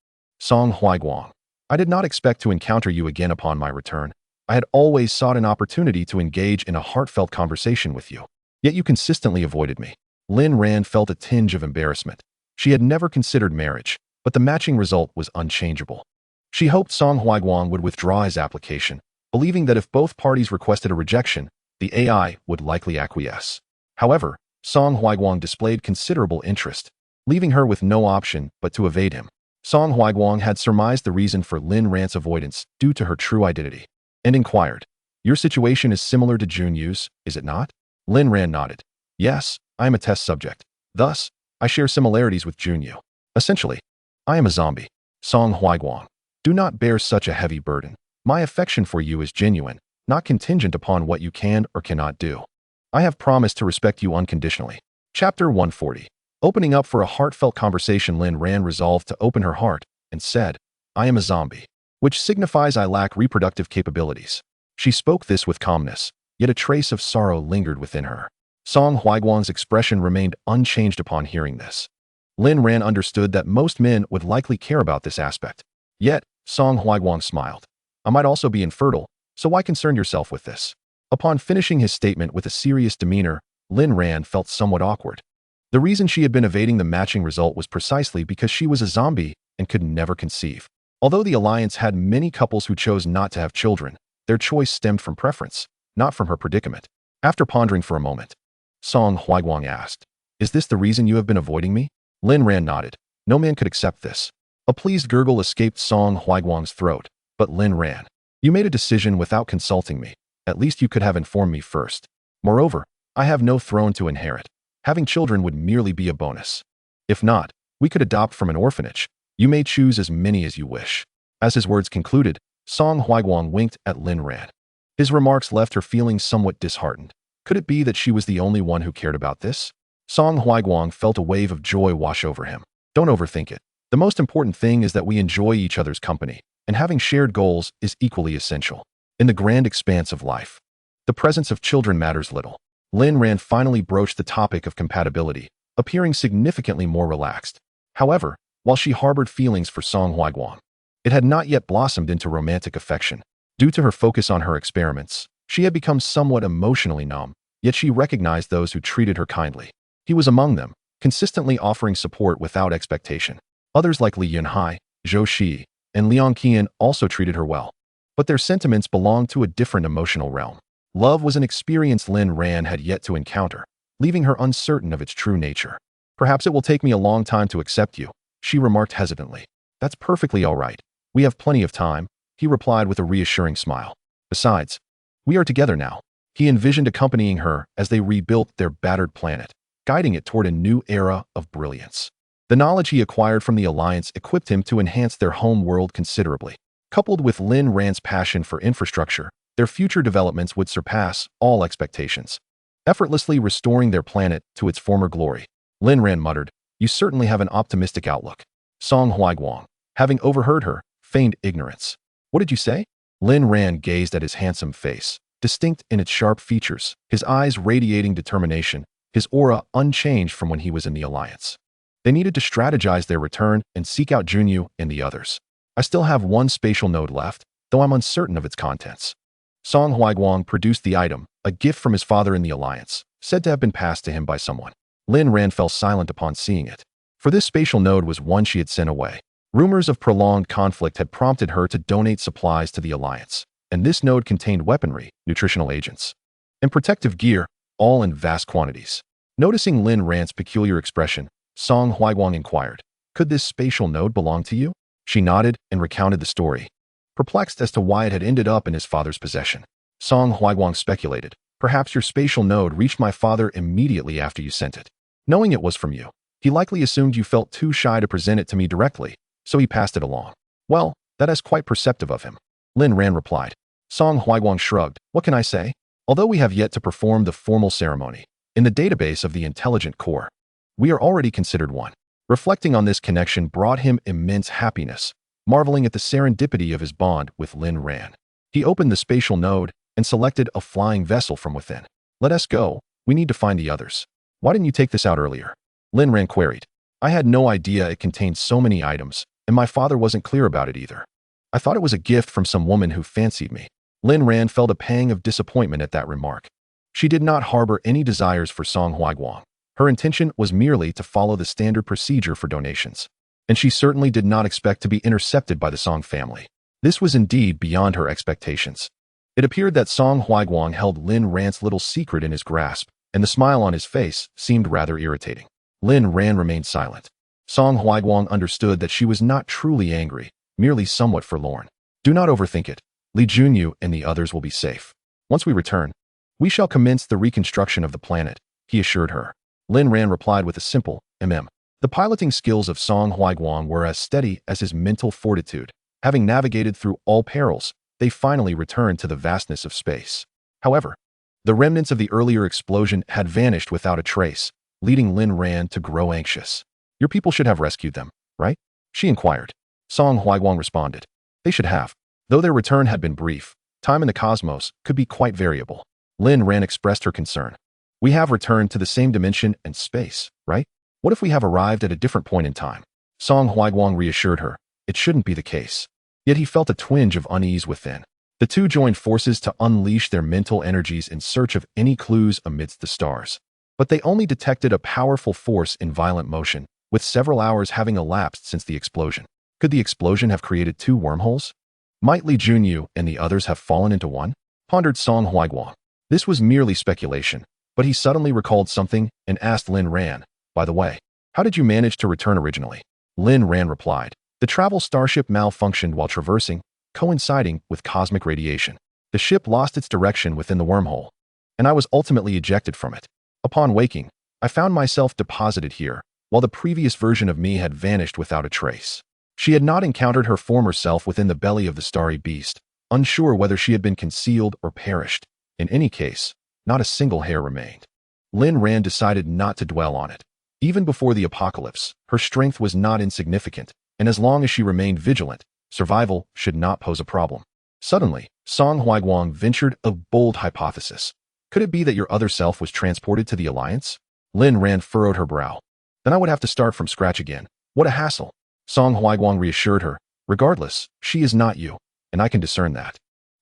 Song Huiguang. "I did not expect to encounter you again upon my return. I had always sought an opportunity to engage in a heartfelt conversation with you. Yet you consistently avoided me." Lin Ran felt a tinge of embarrassment. She had never considered marriage, but the matching result was unchangeable. She hoped Song Huiguang would withdraw his application, believing that if both parties requested a rejection, the AI would likely acquiesce. However, Song Huiguang displayed considerable interest, leaving her with no option but to evade him. Song Huiguang had surmised the reason for Lin Ran's avoidance due to her true identity, and inquired, "Your situation is similar to Junyu's, is it not?" Lin Ran nodded. "Yes, I am a test subject. Thus, I share similarities with Junyu. Essentially, I am a zombie." Song Huiguang. "Do not bear such a heavy burden. My affection for you is genuine, not contingent upon what you can or cannot do. I have promised to respect you unconditionally." Chapter 140. Opening up for a heartfelt conversation, Lin Ran resolved to open her heart and said, "I am a zombie, which signifies I lack reproductive capabilities." She spoke this with calmness, yet a trace of sorrow lingered within her. Song Huiguang's expression remained unchanged upon hearing this. Lin Ran understood that most men would likely care about this aspect. Yet, Song Huiguang smiled. "I might also be infertile, so why concern yourself with this?" Upon finishing his statement with a serious demeanor, Lin Ran felt somewhat awkward. The reason she had been evading the matching result was precisely because she was a zombie and could never conceive. Although the alliance had many couples who chose not to have children, their choice stemmed from preference, not from her predicament. After pondering for a moment, Song Huiguang asked, "Is this the reason you have been avoiding me?" Lin Ran nodded. No man could accept this. A pleased gurgle escaped Song Huiguang's throat. "But Lin Ran, you made a decision without consulting me. At least you could have informed me first. Moreover, I have no throne to inherit. Having children would merely be a bonus. If not, we could adopt from an orphanage. You may choose as many as you wish." As his words concluded, Song Huiguang winked at Lin Ran. His remarks left her feeling somewhat disheartened. Could it be that she was the only one who cared about this? Song Huiguang felt a wave of joy wash over him. "Don't overthink it. The most important thing is that we enjoy each other's company, and having shared goals is equally essential. In the grand expanse of life, the presence of children matters little. Lin Ran finally broached the topic of compatibility, appearing significantly more relaxed. However, while she harbored feelings for Song Huaiguang, it had not yet blossomed into romantic affection. Due to her focus on her experiments, she had become somewhat emotionally numb, yet she recognized those who treated her kindly. He was among them, consistently offering support without expectation. Others like Li Yunhai, Zhou Shi, and Liang Qian also treated her well. But their sentiments belonged to a different emotional realm. Love was an experience Lin Ran had yet to encounter, leaving her uncertain of its true nature. "Perhaps it will take me a long time to accept you," she remarked hesitantly. "That's perfectly all right. We have plenty of time," he replied with a reassuring smile. "Besides, we are together now." He envisioned accompanying her as they rebuilt their battered planet, guiding it toward a new era of brilliance. The knowledge he acquired from the alliance equipped him to enhance their home world considerably. Coupled with Lin Ran's passion for infrastructure, their future developments would surpass all expectations, effortlessly restoring their planet to its former glory. Lin Ran muttered, "You certainly have an optimistic outlook." Song Huaiguang, having overheard her, feigned ignorance. "What did you say?" Lin Ran gazed at his handsome face, distinct in its sharp features, his eyes radiating determination, his aura unchanged from when he was in the alliance. They needed to strategize their return and seek out Junyu and the others. "I still have one spatial node left, though I'm uncertain of its contents." Song Huaiguang produced the item, a gift from his father in the alliance, said to have been passed to him by someone. Lin Ran fell silent upon seeing it. For this spatial node was one she had sent away. Rumors of prolonged conflict had prompted her to donate supplies to the alliance, and this node contained weaponry, nutritional agents, and protective gear, all in vast quantities. Noticing Lin Ran's peculiar expression, Song Huaiguang inquired, "Could this spatial node belong to you?" She nodded and recounted the story, perplexed as to why it had ended up in his father's possession. Song Huaiguang speculated, "Perhaps your spatial node reached my father immediately after you sent it. Knowing it was from you, he likely assumed you felt too shy to present it to me directly, so he passed it along." "Well, that is quite perceptive of him," Lin Ran replied. Song Huaiguang shrugged. "What can I say? Although we have yet to perform the formal ceremony, in the database of the intelligent core, we are already considered one." Reflecting on this connection brought him immense happiness, marveling at the serendipity of his bond with Lin Ran. He opened the spatial node and selected a flying vessel from within. "Let us go. We need to find the others." "Why didn't you take this out earlier?" Lin Ran queried. "I had no idea it contained so many items, and my father wasn't clear about it either. I thought it was a gift from some woman who fancied me." Lin Ran felt a pang of disappointment at that remark. She did not harbor any desires for Song Huaiguang. Her intention was merely to follow the standard procedure for donations, and she certainly did not expect to be intercepted by the Song family. This was indeed beyond her expectations. It appeared that Song Huaiguang held Lin Ran's little secret in his grasp, and the smile on his face seemed rather irritating. Lin Ran remained silent. Song Huaiguang understood that she was not truly angry, merely somewhat forlorn. "Do not overthink it. Li Junyu and the others will be safe. Once we return, we shall commence the reconstruction of the planet," he assured her. Lin Ran replied with a simple, "Mm." The piloting skills of Song Huaiguang were as steady as his mental fortitude. Having navigated through all perils, they finally returned to the vastness of space. However, the remnants of the earlier explosion had vanished without a trace, leading Lin Ran to grow anxious. "Your people should have rescued them, right?" she inquired. Song Huaiguang responded. "They should have. Though their return had been brief, time in the cosmos could be quite variable." Lin Ran expressed her concern. "We have returned to the same dimension and space, right? What if we have arrived at a different point in time?" Song Huaiguang reassured her. It shouldn't be the case. Yet he felt a twinge of unease within. The two joined forces to unleash their mental energies in search of any clues amidst the stars. But they only detected a powerful force in violent motion, with several hours having elapsed since the explosion. Could the explosion have created two wormholes? Might Li Junyu and the others have fallen into one? Pondered Song Huaiguang. This was merely speculation, but he suddenly recalled something and asked Lin Ran, "By the way, how did you manage to return originally?" Lin Ran replied, "The travel starship malfunctioned while traversing, coinciding with cosmic radiation. The ship lost its direction within the wormhole, and I was ultimately ejected from it. Upon waking, I found myself deposited here, while the previous version of me had vanished without a trace." She had not encountered her former self within the belly of the starry beast, unsure whether she had been concealed or perished. In any case, not a single hair remained. Lin Ran decided not to dwell on it. Even before the apocalypse, her strength was not insignificant, and as long as she remained vigilant, survival should not pose a problem. Suddenly, Song Huaiguang ventured a bold hypothesis. Could it be that your other self was transported to the Alliance? Lin Ran furrowed her brow. Then I would have to start from scratch again. What a hassle. Song Huaiguang reassured her. Regardless, she is not you, and I can discern that.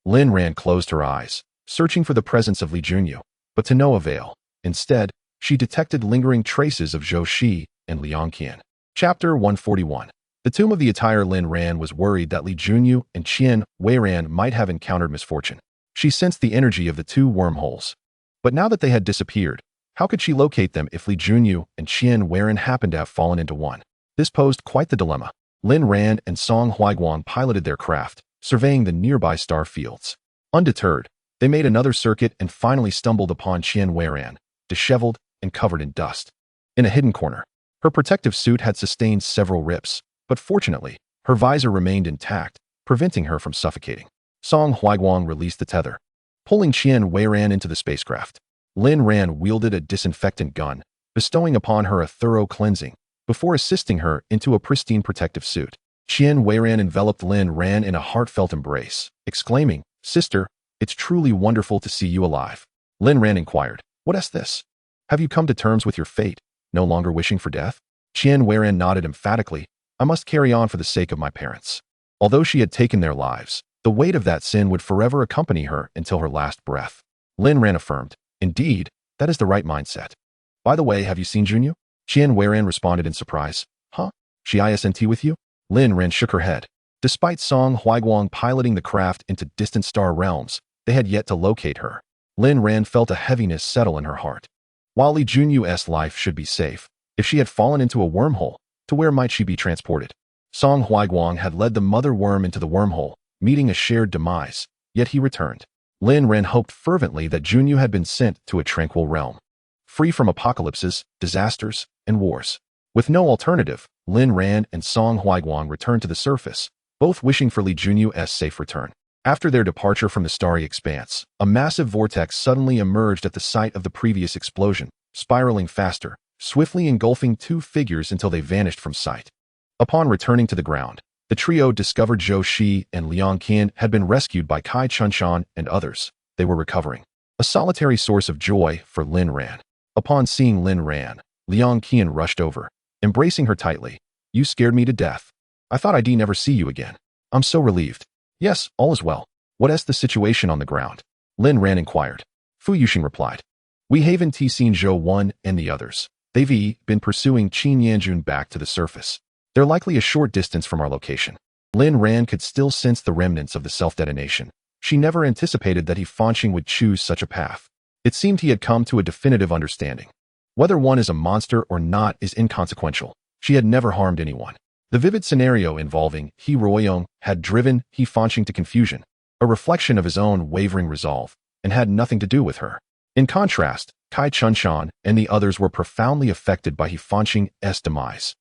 Lin Ran closed her eyes, searching for the presence of Li Junyu, but to no avail. Instead, she detected lingering traces of Zhou Shi and Liang Qian. Chapter 141. The tomb of the attire. Lin Ran was worried that Li Junyu and Qian Weiran might have encountered misfortune. She sensed the energy of the two wormholes. But now that they had disappeared, how could she locate them if Li Junyu and Qian Weiran happened to have fallen into one? This posed quite the dilemma. Lin Ran and Song Huaiguang piloted their craft, surveying the nearby star fields. Undeterred, they made another circuit and finally stumbled upon Qian Weiran, disheveled and covered in dust. In a hidden corner, her protective suit had sustained several rips, but fortunately, her visor remained intact, preventing her from suffocating. Song Huaiguang released the tether, pulling Qian Weiran into the spacecraft. Lin Ran wielded a disinfectant gun, bestowing upon her a thorough cleansing, before assisting her into a pristine protective suit. Qian Weiran enveloped Lin Ran in a heartfelt embrace, exclaiming, "Sister, it's truly wonderful to see you alive." Lin Ran inquired, "What is this? Have you come to terms with your fate, no longer wishing for death?" Qian Weiran nodded emphatically. "I must carry on for the sake of my parents." Although she had taken their lives, the weight of that sin would forever accompany her until her last breath. Lin Ran affirmed, "Indeed, that is the right mindset. By the way, have you seen Junyu?" Qian Weiran responded in surprise. "Huh? She isn't with you?" Lin Ran shook her head. Despite Song Huaiguang piloting the craft into distant star realms, they had yet to locate her. Lin Ran felt a heaviness settle in her heart. While Li Junyu's life should be safe, if she had fallen into a wormhole, to where might she be transported? Song Huaiguang had led the mother worm into the wormhole, meeting a shared demise, yet he returned. Lin Ran hoped fervently that Junyu had been sent to a tranquil realm, free from apocalypses, disasters, and wars. With no alternative, Lin Ran and Song Huaiguang returned to the surface, both wishing for Li Junyu's safe return. After their departure from the starry expanse, a massive vortex suddenly emerged at the site of the previous explosion, spiraling faster, swiftly engulfing two figures until they vanished from sight. Upon returning to the ground, the trio discovered Zhou Shi and Liang Qian had been rescued by Kai Chunshan and others. They were recovering. A solitary source of joy for Lin Ran. Upon seeing Lin Ran, Liang Qian rushed over, embracing her tightly. "You scared me to death. I thought I'd never see you again. I'm so relieved." "Yes, all is well. What is the situation on the ground?" Lin Ran inquired. Fu Yuxing replied. "We haven't seen Zhou Wan and the others. They've been pursuing Qin Yanjun back to the surface. They're likely a short distance from our location." Lin Ran could still sense the remnants of the self-detonation. She never anticipated that He Fanqing would choose such a path. It seemed he had come to a definitive understanding. Whether one is a monster or not is inconsequential. She had never harmed anyone. The vivid scenario involving He Ruoyong had driven He Fanqing to confusion, a reflection of his own wavering resolve, and had nothing to do with her. In contrast, Kai Chunshan and the others were profoundly affected by He Fanqing's demise.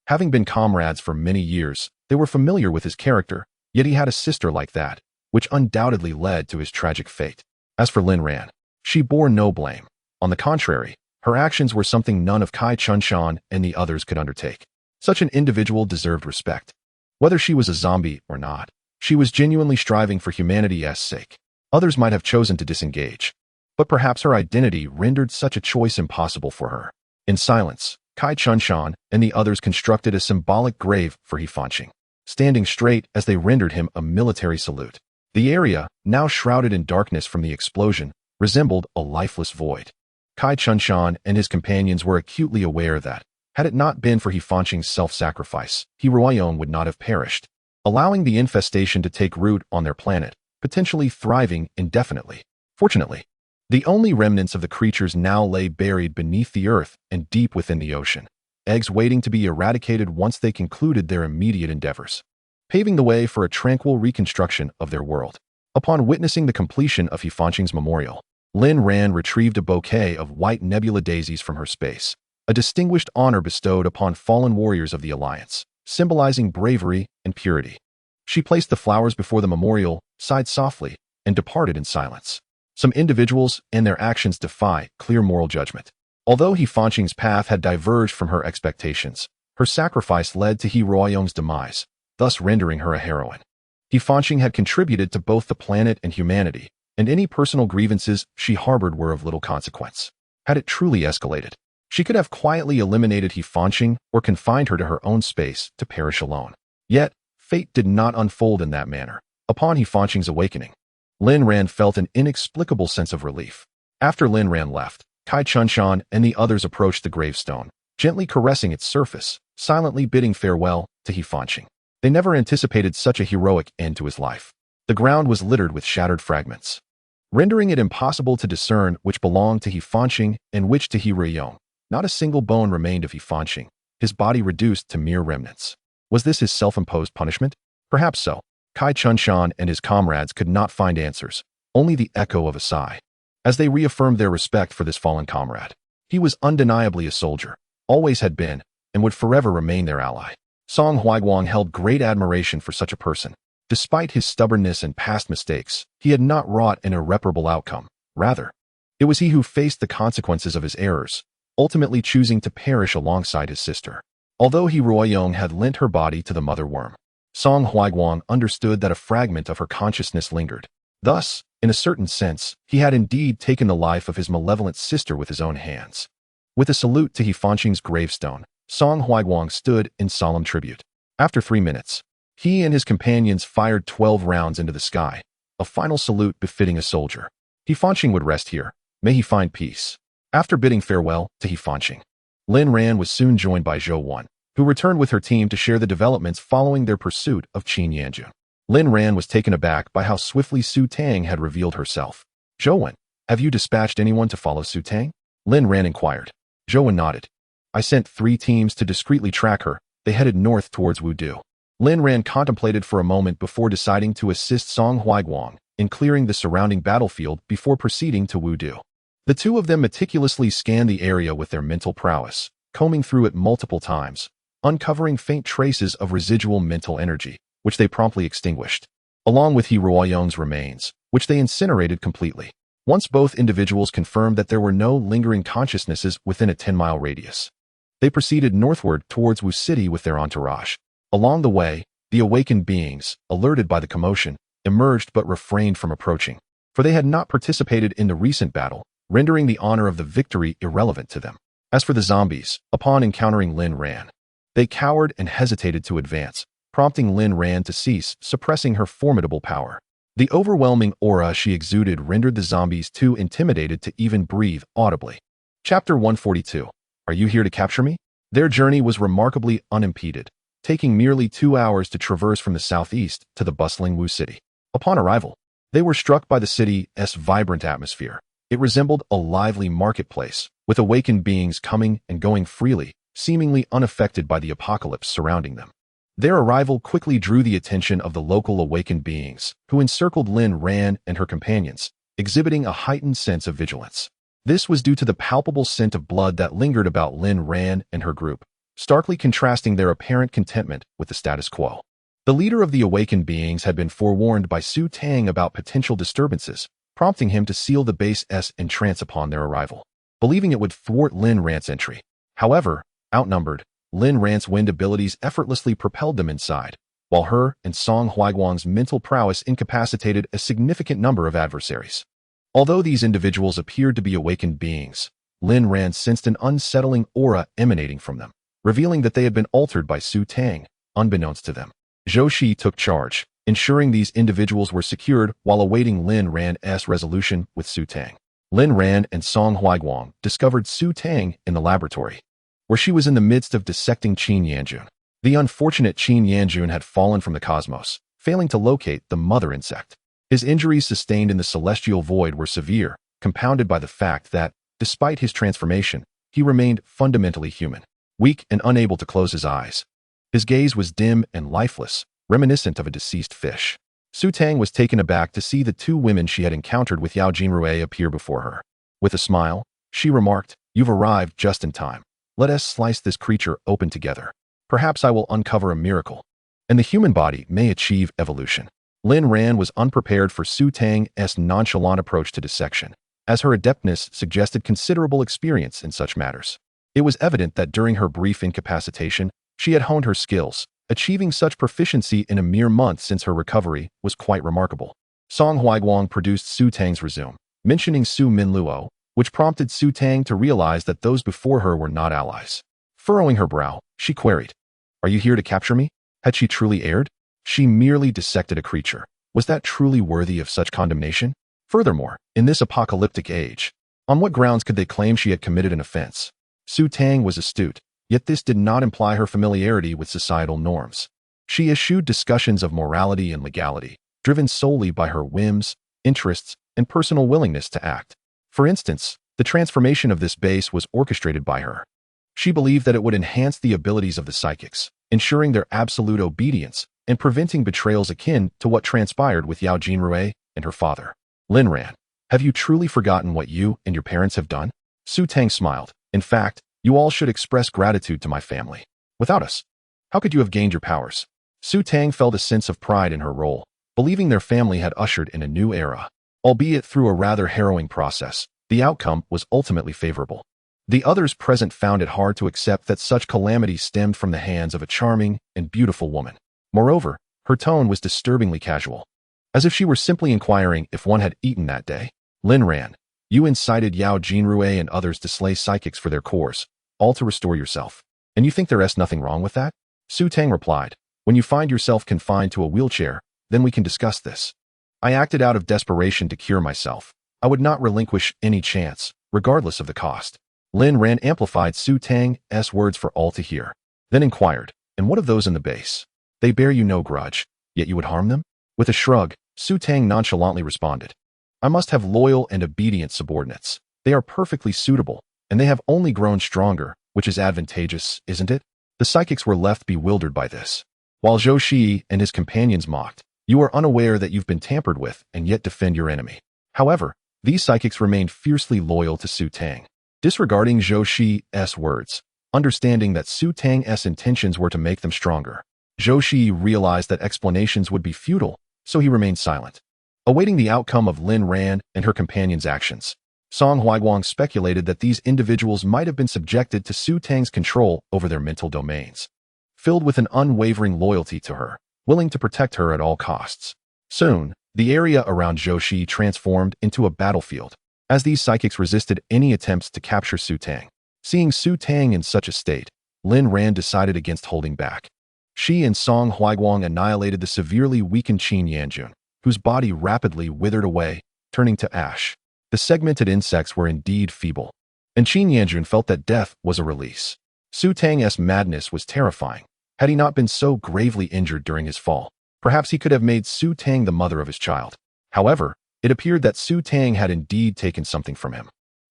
Having been comrades for many years, they were familiar with his character, yet he had a sister like that, which undoubtedly led to his tragic fate. As for Lin Ran, she bore no blame. On the contrary, her actions were something none of Kai Chunshan and the others could undertake. Such an individual deserved respect. Whether she was a zombie or not, she was genuinely striving for humanity's sake. Others might have chosen to disengage, but perhaps her identity rendered such a choice impossible for her. In silence, Kai Chunshan and the others constructed a symbolic grave for He Fanqing, standing straight as they rendered him a military salute. The area, now shrouded in darkness from the explosion, resembled a lifeless void. Kai Chunshan and his companions were acutely aware that, had it not been for He Fanqing's self-sacrifice, He Ruoyong would not have perished, allowing the infestation to take root on their planet, potentially thriving indefinitely. Fortunately, the only remnants of the creatures now lay buried beneath the earth and deep within the ocean, eggs waiting to be eradicated once they concluded their immediate endeavors, paving the way for a tranquil reconstruction of their world. Upon witnessing the completion of He Fanqing's memorial, Lin Ran retrieved a bouquet of white nebula daisies from her space, a distinguished honor bestowed upon fallen warriors of the Alliance, symbolizing bravery and purity. She placed the flowers before the memorial, sighed softly, and departed in silence. Some individuals and their actions defy clear moral judgment. Although He Fanqing's path had diverged from her expectations, her sacrifice led to He Ruoyong's demise, thus rendering her a heroine. He Fanqing had contributed to both the planet and humanity, and any personal grievances she harbored were of little consequence. Had it truly escalated, she could have quietly eliminated Hefanching or confined her to her own space to perish alone. Yet, fate did not unfold in that manner. Upon Hefanching's awakening, Lin Ran felt an inexplicable sense of relief. After Lin Ran left, Kai Chunshan and the others approached the gravestone, gently caressing its surface, silently bidding farewell to Hefanching. They never anticipated such a heroic end to his life. The ground was littered with shattered fragments, rendering it impossible to discern which belonged to Hefanching and which to He Ruyong. Not a single bone remained of Hefanching, his body reduced to mere remnants. Was this his self-imposed punishment? Perhaps so. Kai Chunshan and his comrades could not find answers, only the echo of a sigh, as they reaffirmed their respect for this fallen comrade. He was undeniably a soldier, always had been, and would forever remain their ally. Song Huaiguang held great admiration for such a person. Despite his stubbornness and past mistakes, he had not wrought an irreparable outcome. Rather, it was he who faced the consequences of his errors, ultimately choosing to perish alongside his sister. Although He Ruyong had lent her body to the mother worm, Song Huaiguang understood that a fragment of her consciousness lingered. Thus, in a certain sense, he had indeed taken the life of his malevolent sister with his own hands. With a salute to Hefanching's gravestone, Song Huaiguang stood in solemn tribute. After 3 minutes, he and his companions fired 12 rounds into the sky, a final salute befitting a soldier. Hefanching would rest here. May he find peace. After bidding farewell to Hefanching, Lin Ran was soon joined by Zhou Wan, who returned with her team to share the developments following their pursuit of Qin Yanjun. Lin Ran was taken aback by how swiftly Su Tang had revealed herself. Zhou Wan, have you dispatched anyone to follow Su Tang? Lin Ran inquired. Zhou Wan nodded. I sent 3 teams to discreetly track her. They headed north towards Wudu. Lin Ran contemplated for a moment before deciding to assist Song Huaiguang in clearing the surrounding battlefield before proceeding to Wudu. The two of them meticulously scanned the area with their mental prowess, combing through it multiple times, uncovering faint traces of residual mental energy, which they promptly extinguished, along with He Ruyong's remains, which they incinerated completely. Once both individuals confirmed that there were no lingering consciousnesses within a 10-mile radius, they proceeded northward towards Wu City with their entourage. Along the way, the awakened beings, alerted by the commotion, emerged but refrained from approaching, for they had not participated in the recent battle, rendering the honor of the victory irrelevant to them. As for the zombies, upon encountering Lin Ran, they cowered and hesitated to advance, prompting Lin Ran to cease suppressing her formidable power. The overwhelming aura she exuded rendered the zombies too intimidated to even breathe audibly. Chapter 142. Are you here to capture me? Their journey was remarkably unimpeded, taking merely 2 hours to traverse from the southeast to the bustling Wu City. Upon arrival, they were struck by the city's vibrant atmosphere. It resembled a lively marketplace, with awakened beings coming and going freely, seemingly unaffected by the apocalypse surrounding them. Their arrival quickly drew the attention of the local awakened beings, who encircled Lin Ran and her companions, exhibiting a heightened sense of vigilance. This was due to the palpable scent of blood that lingered about Lin Ran and her group, starkly contrasting their apparent contentment with the status quo. The leader of the awakened beings had been forewarned by Su Tang about potential disturbances, prompting him to seal the base's entrance upon their arrival, believing it would thwart Lin Ran's entry. However, outnumbered, Lin Ran's wind abilities effortlessly propelled them inside, while her and Song Huaiguang's mental prowess incapacitated a significant number of adversaries. Although these individuals appeared to be awakened beings, Lin Ran sensed an unsettling aura emanating from them, revealing that they had been altered by Su Tang, unbeknownst to them. Zhou Shi took charge, ensuring these individuals were secured while awaiting Lin Ran's resolution with Su Tang. Lin Ran and Song Huaiguang discovered Su Tang in the laboratory, where she was in the midst of dissecting Qin Yanjun. The unfortunate Qin Yanjun had fallen from the cosmos, failing to locate the mother insect. His injuries sustained in the celestial void were severe, compounded by the fact that, despite his transformation, he remained fundamentally human, weak and unable to close his eyes. His gaze was dim and lifeless, reminiscent of a deceased fish. Su Tang was taken aback to see the 2 women she had encountered with Yao Jinrui appear before her. With a smile, she remarked, "You've arrived just in time. Let us slice this creature open together. Perhaps I will uncover a miracle, and the human body may achieve evolution." Lin Ran was unprepared for Su Tang's nonchalant approach to dissection, as her adeptness suggested considerable experience in such matters. It was evident that during her brief incapacitation, she had honed her skills. Achieving such proficiency in a mere month since her recovery was quite remarkable. Song Huiguang produced Su Tang's resume, mentioning Su Minluo, which prompted Su Tang to realize that those before her were not allies. Furrowing her brow, she queried, "Are you here to capture me?" Had she truly erred? She merely dissected a creature. Was that truly worthy of such condemnation? Furthermore, in this apocalyptic age, on what grounds could they claim she had committed an offense? Su Tang was astute, yet this did not imply her familiarity with societal norms. She eschewed discussions of morality and legality, driven solely by her whims, interests, and personal willingness to act. For instance, the transformation of this base was orchestrated by her. She believed that it would enhance the abilities of the psychics, ensuring their absolute obedience and preventing betrayals akin to what transpired with Yao Jinrui and her father. Lin Ran, have you truly forgotten what you and your parents have done? Su Tang smiled. In fact, you all should express gratitude to my family. Without us, how could you have gained your powers? Su Tang felt a sense of pride in her role, believing their family had ushered in a new era. Albeit through a rather harrowing process, the outcome was ultimately favorable. The others present found it hard to accept that such calamity stemmed from the hands of a charming and beautiful woman. Moreover, her tone was disturbingly casual, as if she were simply inquiring if one had eaten that day. Lin Ran, you incited Yao Jinrui and others to slay psychics for their cores, all to restore yourself. And you think there is nothing wrong with that? Su Tang replied, when you find yourself confined to a wheelchair, then we can discuss this. I acted out of desperation to cure myself. I would not relinquish any chance, regardless of the cost. Lin Ran amplified Su Tang's words for all to hear, then inquired, and what of those in the base? They bear you no grudge, yet you would harm them? With a shrug, Su Tang nonchalantly responded, I must have loyal and obedient subordinates. They are perfectly suitable, and they have only grown stronger, which is advantageous, isn't it? The psychics were left bewildered by this. While Zhou Shi and his companions mocked, you are unaware that you've been tampered with and yet defend your enemy. However, these psychics remained fiercely loyal to Su Tang. Disregarding Zhou Shi's words, understanding that Su Tang's intentions were to make them stronger, Zhou Shi realized that explanations would be futile, so he remained silent. Awaiting the outcome of Lin Ran and her companions' actions, Song Huiguang speculated that these individuals might have been subjected to Su Tang's control over their mental domains, filled with an unwavering loyalty to her, willing to protect her at all costs. Soon, the area around Zhou Shi transformed into a battlefield, as these psychics resisted any attempts to capture Su Tang. Seeing Su Tang in such a state, Lin Ran decided against holding back. She and Song Huiguang annihilated the severely weakened Qin Yanjun, whose body rapidly withered away, turning to ash. The segmented insects were indeed feeble, and Qin Yanjun felt that death was a release. Su Tang's madness was terrifying. Had he not been so gravely injured during his fall, perhaps he could have made Su Tang the mother of his child. However, it appeared that Su Tang had indeed taken something from him,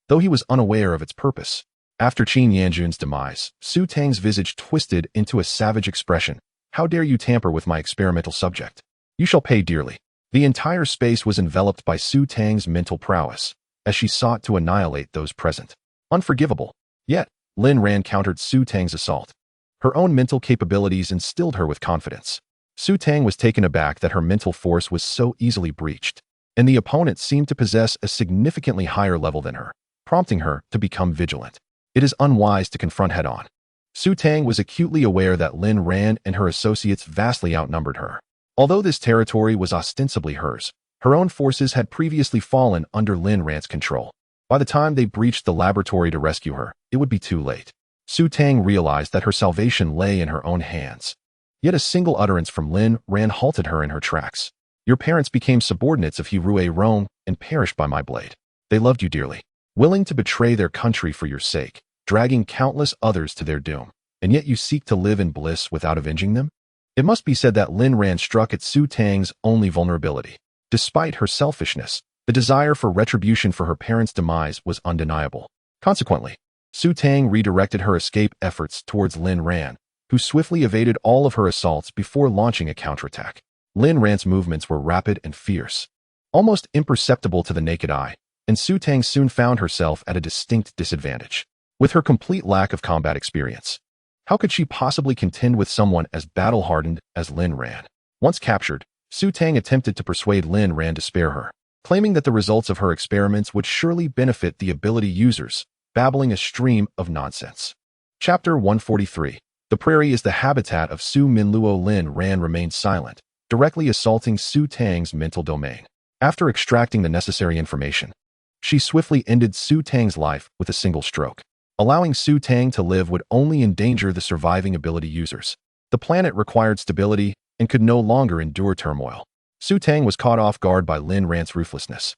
though he was unaware of its purpose. After Qin Yanjun's demise, Su Tang's visage twisted into a savage expression. How dare you tamper with my experimental subject? You shall pay dearly. The entire space was enveloped by Su Tang's mental prowess, as she sought to annihilate those present. Unforgivable. Yet, Lin Ran countered Su Tang's assault. Her own mental capabilities instilled her with confidence. Su Tang was taken aback that her mental force was so easily breached, and the opponent seemed to possess a significantly higher level than her, prompting her to become vigilant. It is unwise to confront head-on. Su Tang was acutely aware that Lin Ran and her associates vastly outnumbered her. Although this territory was ostensibly hers, her own forces had previously fallen under Lin Ran's control. By the time they breached the laboratory to rescue her, it would be too late. Su Tang realized that her salvation lay in her own hands. Yet a single utterance from Lin Ran halted her in her tracks. Your parents became subordinates of He Rong and perished by my blade. They loved you dearly, willing to betray their country for your sake, dragging countless others to their doom, and yet you seek to live in bliss without avenging them? It must be said that Lin Ran struck at Su Tang's only vulnerability. Despite her selfishness, the desire for retribution for her parents' demise was undeniable. Consequently, Su Tang redirected her escape efforts towards Lin Ran, who swiftly evaded all of her assaults before launching a counterattack. Lin Ran's movements were rapid and fierce, almost imperceptible to the naked eye, and Su Tang soon found herself at a distinct disadvantage. With her complete lack of combat experience, how could she possibly contend with someone as battle-hardened as Lin Ran? Once captured, Su Tang attempted to persuade Lin Ran to spare her, claiming that the results of her experiments would surely benefit the ability users, babbling a stream of nonsense. Chapter 143. The prairie is the habitat of Su Minluo. Lin Ran remained silent, directly assaulting Su Tang's mental domain. After extracting the necessary information, she swiftly ended Su Tang's life with a single stroke. Allowing Su Tang to live would only endanger the surviving ability users. The planet required stability and could no longer endure turmoil. Su Tang was caught off guard by Lin Ran's ruthlessness.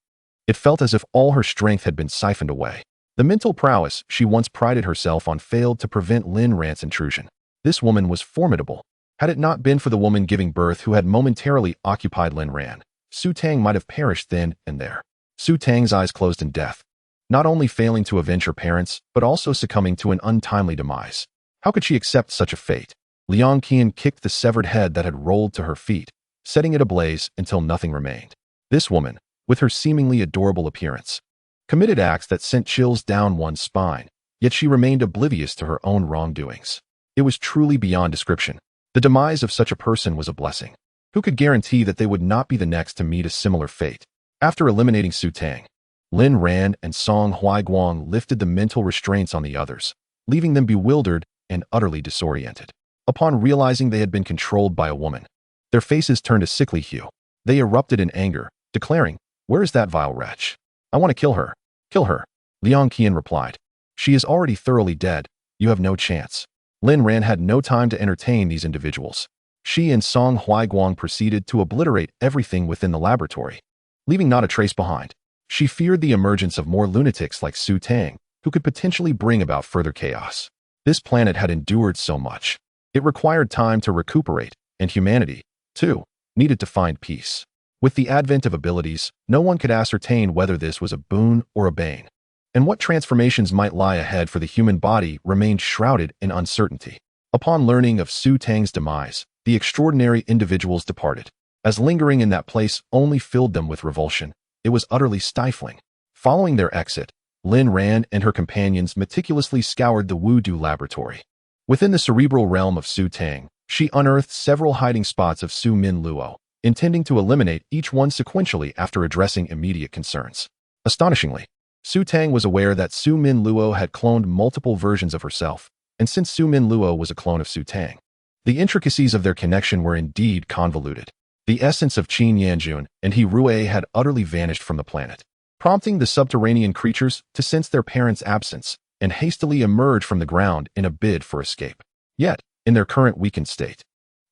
It felt as if all her strength had been siphoned away. The mental prowess she once prided herself on failed to prevent Lin Ran's intrusion. This woman was formidable. Had it not been for the woman giving birth who had momentarily occupied Lin Ran, Su Tang might have perished then and there. Su Tang's eyes closed in death, not only failing to avenge her parents, but also succumbing to an untimely demise. How could she accept such a fate? Liang Qian kicked the severed head that had rolled to her feet, setting it ablaze until nothing remained. This woman, with her seemingly adorable appearance, committed acts that sent chills down one's spine, yet she remained oblivious to her own wrongdoings. It was truly beyond description. The demise of such a person was a blessing. Who could guarantee that they would not be the next to meet a similar fate? After eliminating Su Tang, Lin Ran and Song Huaiguang lifted the mental restraints on the others, leaving them bewildered and utterly disoriented. Upon realizing they had been controlled by a woman, their faces turned a sickly hue. They erupted in anger, declaring, "Where is that vile wretch? I want to kill her. Kill her." Liang Qian replied, "She is already thoroughly dead. You have no chance." Lin Ran had no time to entertain these individuals. She and Song Huaiguang proceeded to obliterate everything within the laboratory, leaving not a trace behind. She feared the emergence of more lunatics like Su Tang, who could potentially bring about further chaos. This planet had endured so much. It required time to recuperate, and humanity, too, needed to find peace. With the advent of abilities, no one could ascertain whether this was a boon or a bane, and what transformations might lie ahead for the human body remained shrouded in uncertainty. Upon learning of Su Tang's demise, the extraordinary individuals departed. As lingering in that place only filled them with revulsion, it was utterly stifling. Following their exit, Lin Ran and her companions meticulously scoured the Wudu laboratory. Within the cerebral realm of Su Tang, she unearthed several hiding spots of Su Min Luo, intending to eliminate each one sequentially after addressing immediate concerns. Astonishingly, Su Tang was aware that Su Min Luo had cloned multiple versions of herself, and since Su Min Luo was a clone of Su Tang, the intricacies of their connection were indeed convoluted. The essence of Qin Yanjun and He Rue had utterly vanished from the planet, prompting the subterranean creatures to sense their parents' absence and hastily emerge from the ground in a bid for escape. Yet, in their current weakened state,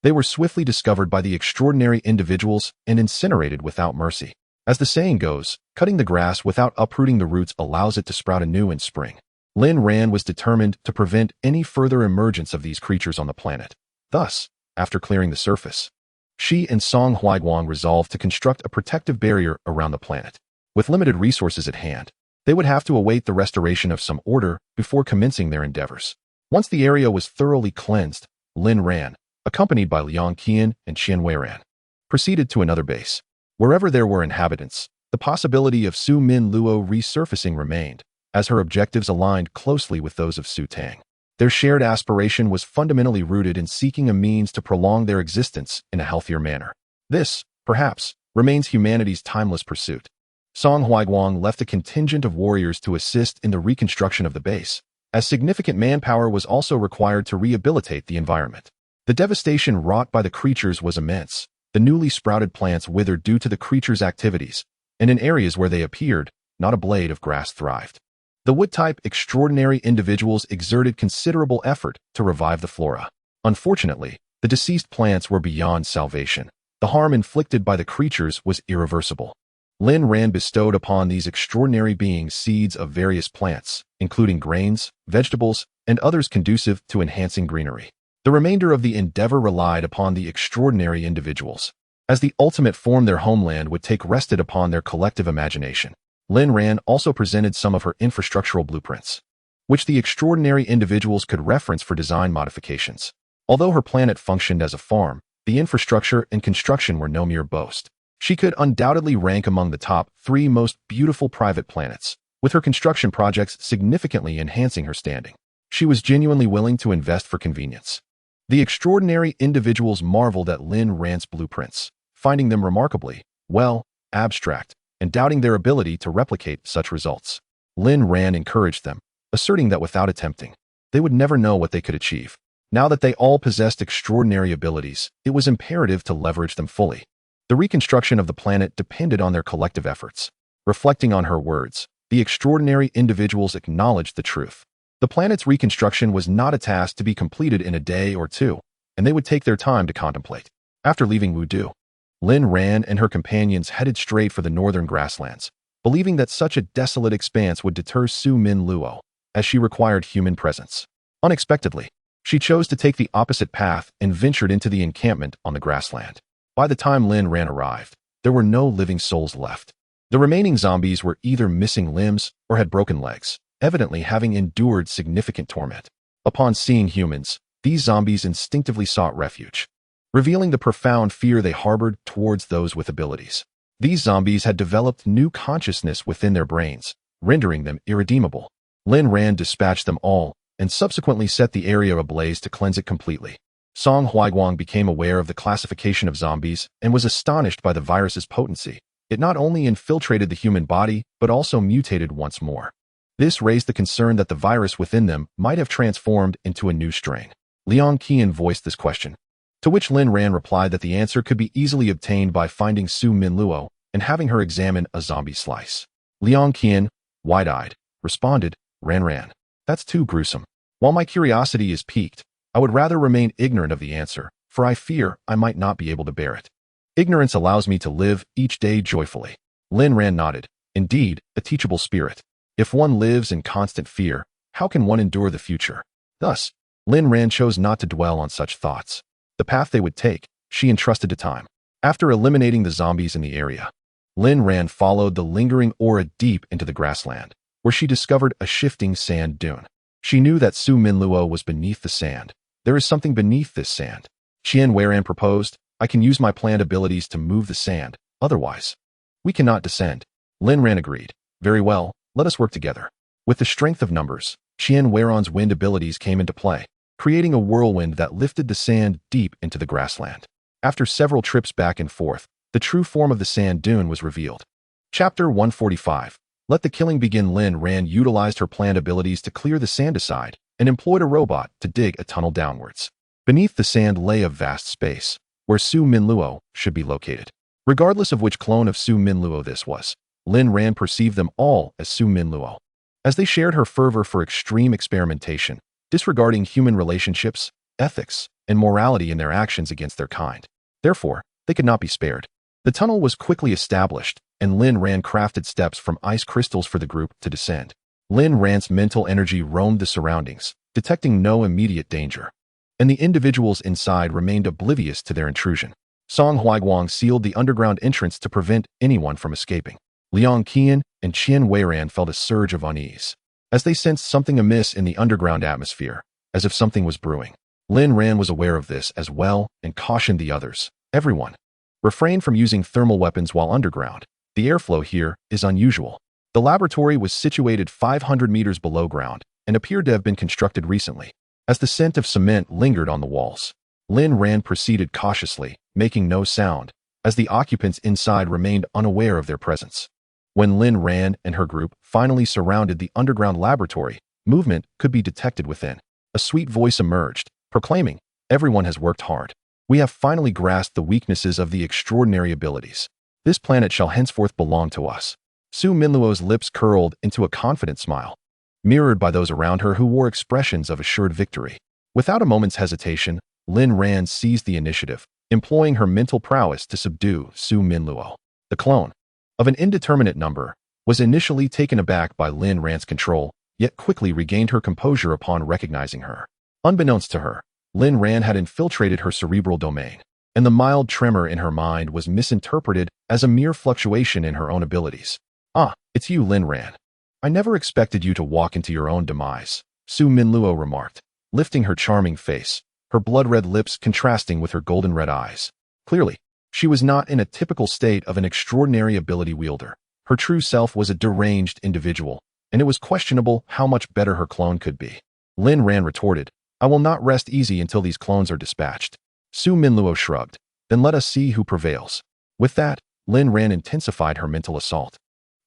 they were swiftly discovered by the extraordinary individuals and incinerated without mercy. As the saying goes, cutting the grass without uprooting the roots allows it to sprout anew in spring. Lin Ran was determined to prevent any further emergence of these creatures on the planet. Thus, after clearing the surface, she and Song Huaiguang resolved to construct a protective barrier around the planet. With limited resources at hand, they would have to await the restoration of some order before commencing their endeavors. Once the area was thoroughly cleansed, Lin Ran, accompanied by Liang Qian and Qian Weiran, proceeded to another base. Wherever there were inhabitants, the possibility of Su Min Luo resurfacing remained, as her objectives aligned closely with those of Su Tang. Their shared aspiration was fundamentally rooted in seeking a means to prolong their existence in a healthier manner. This, perhaps, remains humanity's timeless pursuit. Song Huaiguang left a contingent of warriors to assist in the reconstruction of the base, as significant manpower was also required to rehabilitate the environment. The devastation wrought by the creatures was immense. The newly sprouted plants withered due to the creatures' activities, and in areas where they appeared, not a blade of grass thrived. The wood-type extraordinary individuals exerted considerable effort to revive the flora. Unfortunately, the deceased plants were beyond salvation. The harm inflicted by the creatures was irreversible. Lin Ran bestowed upon these extraordinary beings seeds of various plants, including grains, vegetables, and others conducive to enhancing greenery. The remainder of the endeavor relied upon the extraordinary individuals, as the ultimate form their homeland would take rested upon their collective imagination. Lin Ran also presented some of her infrastructural blueprints, which the extraordinary individuals could reference for design modifications. Although her planet functioned as a farm, the infrastructure and construction were no mere boast. She could undoubtedly rank among the top 3 most beautiful private planets, with her construction projects significantly enhancing her standing. She was genuinely willing to invest for convenience. The extraordinary individuals marveled at Lin Ran's blueprints, finding them remarkably, well, abstract, and doubting their ability to replicate such results. Lin Ran encouraged them, asserting that without attempting, they would never know what they could achieve. Now that they all possessed extraordinary abilities, it was imperative to leverage them fully. The reconstruction of the planet depended on their collective efforts. Reflecting on her words, the extraordinary individuals acknowledged the truth. The planet's reconstruction was not a task to be completed in a day or two, and they would take their time to contemplate. After leaving Wudu, Lin Ran and her companions headed straight for the northern grasslands, believing that such a desolate expanse would deter Su Min Luo, as she required human presence. Unexpectedly, she chose to take the opposite path and ventured into the encampment on the grassland. By the time Lin Ran arrived, there were no living souls left. The remaining zombies were either missing limbs or had broken legs, evidently having endured significant torment. Upon seeing humans, these zombies instinctively sought refuge, revealing the profound fear they harbored towards those with abilities. These zombies had developed new consciousness within their brains, rendering them irredeemable. Lin Ran dispatched them all and subsequently set the area ablaze to cleanse it completely. Song Huaiguang became aware of the classification of zombies and was astonished by the virus's potency. It not only infiltrated the human body, but also mutated once more. This raised the concern that the virus within them might have transformed into a new strain. Liang Qian voiced this question, to which Lin Ran replied that the answer could be easily obtained by finding Su Min Luo and having her examine a zombie slice. Liang Qian, wide-eyed, responded, Ran, that's too gruesome. While my curiosity is piqued, I would rather remain ignorant of the answer, for I fear I might not be able to bear it. Ignorance allows me to live each day joyfully. Lin Ran nodded. Indeed, a teachable spirit. If one lives in constant fear, how can one endure the future? Thus, Lin Ran chose not to dwell on such thoughts. The path they would take, she entrusted to time. After eliminating the zombies in the area, Lin Ran followed the lingering aura deep into the grassland, where she discovered a shifting sand dune. She knew that Su Min Luo was beneath the sand. There is something beneath this sand. Qian Weiran proposed, I can use my planned abilities to move the sand, otherwise we cannot descend. Lin Ran agreed. Very well, let us work together. With the strength of numbers, Qian Weiran's wind abilities came into play, creating a whirlwind that lifted the sand deep into the grassland. After several trips back and forth, the true form of the sand dune was revealed. Chapter 145. Let the killing begin. Lin Ran utilized her planned abilities to clear the sand aside and employed a robot to dig a tunnel downwards. Beneath the sand lay a vast space, where Su Min Luo should be located. Regardless of which clone of Su Min Luo this was, Lin Ran perceived them all as Su Min Luo. As they shared her fervor for extreme experimentation, disregarding human relationships, ethics, and morality in their actions against their kind. Therefore, they could not be spared. The tunnel was quickly established, and Lin Ran crafted steps from ice crystals for the group to descend. Lin Ran's mental energy roamed the surroundings, detecting no immediate danger, and the individuals inside remained oblivious to their intrusion. Song Huaiguang sealed the underground entrance to prevent anyone from escaping. Liang Qian and Qian Weiran felt a surge of unease, as they sensed something amiss in the underground atmosphere, as if something was brewing. Lin Ran was aware of this as well and cautioned the others. Everyone, refrain from using thermal weapons while underground. The airflow here is unusual. The laboratory was situated 500 meters below ground and appeared to have been constructed recently. As the scent of cement lingered on the walls, Lin Ran proceeded cautiously, making no sound, as the occupants inside remained unaware of their presence. When Lin Ran and her group finally surrounded the underground laboratory, movement could be detected within. A sweet voice emerged, proclaiming, everyone has worked hard. We have finally grasped the weaknesses of the extraordinary abilities. This planet shall henceforth belong to us. Su Min Luo's lips curled into a confident smile, mirrored by those around her who wore expressions of assured victory. Without a moment's hesitation, Lin Ran seized the initiative, employing her mental prowess to subdue Su Min Luo. The clone, of an indeterminate number, was initially taken aback by Lin Ran's control, yet quickly regained her composure upon recognizing her. Unbeknownst to her, Lin Ran had infiltrated her cerebral domain, and the mild tremor in her mind was misinterpreted as a mere fluctuation in her own abilities. Ah, it's you, Lin Ran. I never expected you to walk into your own demise, Su Min Luo remarked, lifting her charming face, her blood-red lips contrasting with her golden-red eyes. Clearly, she was not in a typical state of an extraordinary ability wielder. Her true self was a deranged individual, and it was questionable how much better her clone could be. Lin Ran retorted, I will not rest easy until these clones are dispatched. Su Min Luo shrugged, then let us see who prevails. With that, Lin Ran intensified her mental assault,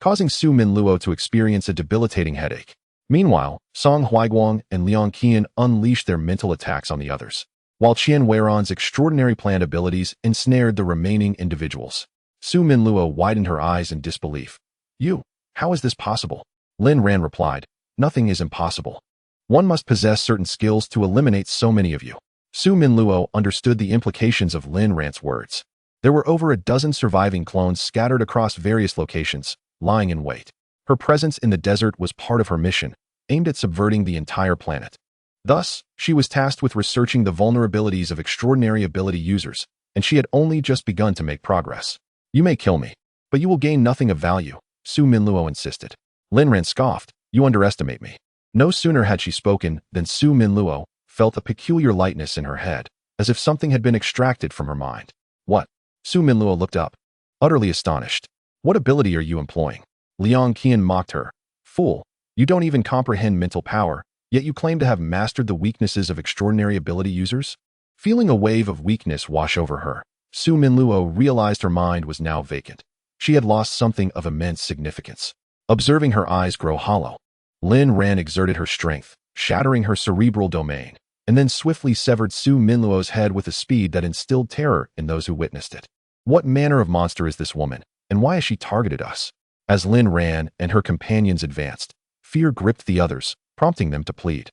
causing Su Min Luo to experience a debilitating headache. Meanwhile, Song Huaiguang and Liang Qian unleashed their mental attacks on the others. while Qian Weiran's extraordinary planned abilities ensnared the remaining individuals. Su Minluo widened her eyes in disbelief. You? How is this possible? Lin Ran replied, nothing is impossible. One must possess certain skills to eliminate so many of you. Su Minluo understood the implications of Lin Ran's words. There were over a dozen surviving clones scattered across various locations, lying in wait. Her presence in the desert was part of her mission, aimed at subverting the entire planet. Thus, she was tasked with researching the vulnerabilities of extraordinary ability users, and she had only just begun to make progress. You may kill me, but you will gain nothing of value, Su Minluo insisted. Lin Ran scoffed, you underestimate me. No sooner had she spoken than Su Minluo felt a peculiar lightness in her head, as if something had been extracted from her mind. What? Su Minluo looked up, utterly astonished. What ability are you employing? Liang Qian mocked her. Fool, you don't even comprehend mental power, yet you claim to have mastered the weaknesses of extraordinary ability users? Feeling a wave of weakness wash over her, Su Minluo realized her mind was now vacant. She had lost something of immense significance. Observing her eyes grow hollow, Lin Ran exerted her strength, shattering her cerebral domain, and then swiftly severed Su Minluo's head with a speed that instilled terror in those who witnessed it. What manner of monster is this woman, and why has she targeted us? As Lin Ran and her companions advanced, fear gripped the others, prompting them to plead.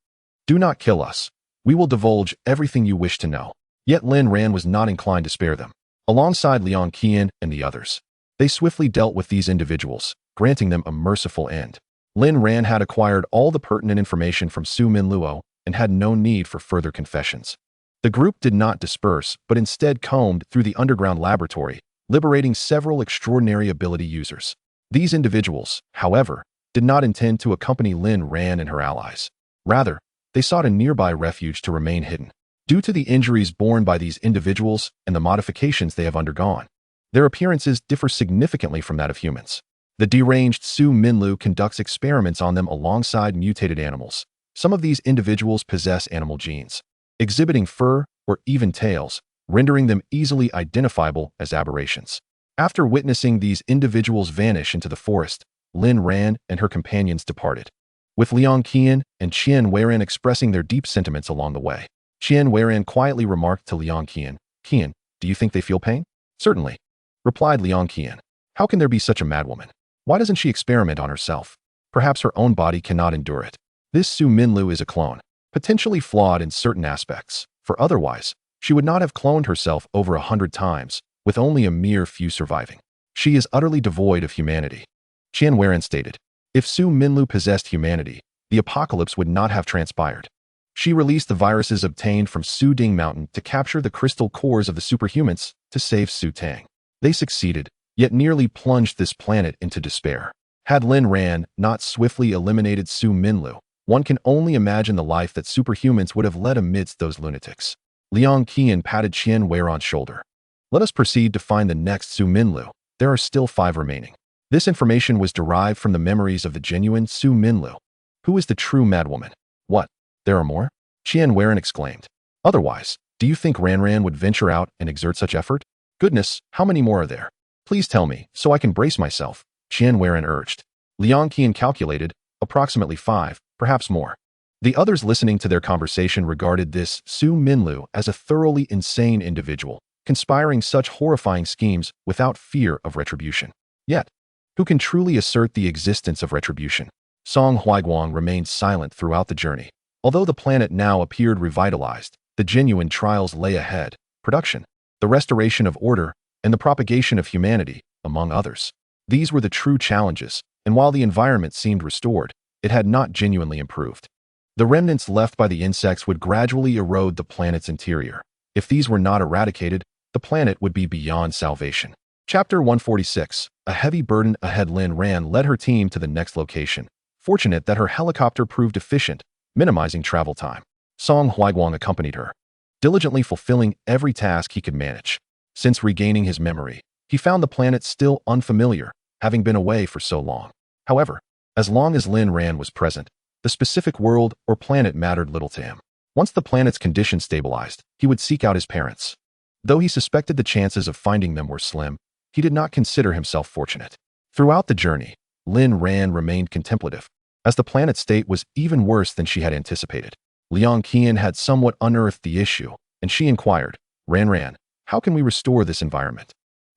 Do not kill us. We will divulge everything you wish to know. Yet Lin Ran was not inclined to spare them. Alongside Liang Qian and the others, they swiftly dealt with these individuals, granting them a merciful end. Lin Ran had acquired all the pertinent information from Su Minluo and had no need for further confessions. The group did not disperse, but instead combed through the underground laboratory, liberating several extraordinary ability users. These individuals, however, did not intend to accompany Lin Ran and her allies. Rather, they sought a nearby refuge to remain hidden. Due to the injuries borne by these individuals and the modifications they have undergone, their appearances differ significantly from that of humans. The deranged Su Minlu conducts experiments on them alongside mutated animals. Some of these individuals possess animal genes, exhibiting fur or even tails, rendering them easily identifiable as aberrations. After witnessing these individuals vanish into the forest, Lin Ran and her companions departed, with Liang Qian and Qian Weiran expressing their deep sentiments along the way. Qian Weiran quietly remarked to Liang Qian, Qian, do you think they feel pain? Certainly, replied Liang Qian. How can there be such a madwoman? Why doesn't she experiment on herself? Perhaps her own body cannot endure it. This Su Minlu is a clone, potentially flawed in certain aspects, for otherwise, she would not have cloned herself over 100 times, with only a mere few surviving. She is utterly devoid of humanity. Qian Weiran stated, if Su Minlu possessed humanity, the apocalypse would not have transpired. She released the viruses obtained from Su Ding Mountain to capture the crystal cores of the superhumans to save Su Tang. They succeeded, yet nearly plunged this planet into despair. Had Lin Ran not swiftly eliminated Su Minlu, one can only imagine the life that superhumans would have led amidst those lunatics. Liang Qian patted Qian Weiran's shoulder. Let us proceed to find the next Su Minlu. There are still 5 remaining. This information was derived from the memories of the genuine Su Minlu. Who is the true madwoman? What? There are more? Qian Weiran exclaimed. Otherwise, do you think Ran would venture out and exert such effort? Goodness, how many more are there? Please tell me, so I can brace myself, Qian Weiran urged. Liang Qian calculated, approximately 5, perhaps more. The others listening to their conversation regarded this Su Minlu as a thoroughly insane individual, conspiring such horrifying schemes without fear of retribution. Yet, who can truly assert the existence of retribution? Song Huiguang remained silent throughout the journey. Although the planet now appeared revitalized, the genuine trials lay ahead: production, the restoration of order, and the propagation of humanity, among others. These were the true challenges, and while the environment seemed restored, it had not genuinely improved. The remnants left by the insects would gradually erode the planet's interior. If these were not eradicated, the planet would be beyond salvation. Chapter 146. A heavy burden ahead. Lin Ran led her team to the next location, fortunate that her helicopter proved efficient, minimizing travel time. Song Huiguang accompanied her, diligently fulfilling every task he could manage. Since regaining his memory, he found the planet still unfamiliar, having been away for so long. However, as long as Lin Ran was present, the specific world or planet mattered little to him. Once the planet's condition stabilized, he would seek out his parents. Though he suspected the chances of finding them were slim, he did not consider himself fortunate. Throughout the journey, Lin Ran remained contemplative, as the planet's state was even worse than she had anticipated. Liang Qian had somewhat unearthed the issue, and she inquired, Ran, how can we restore this environment?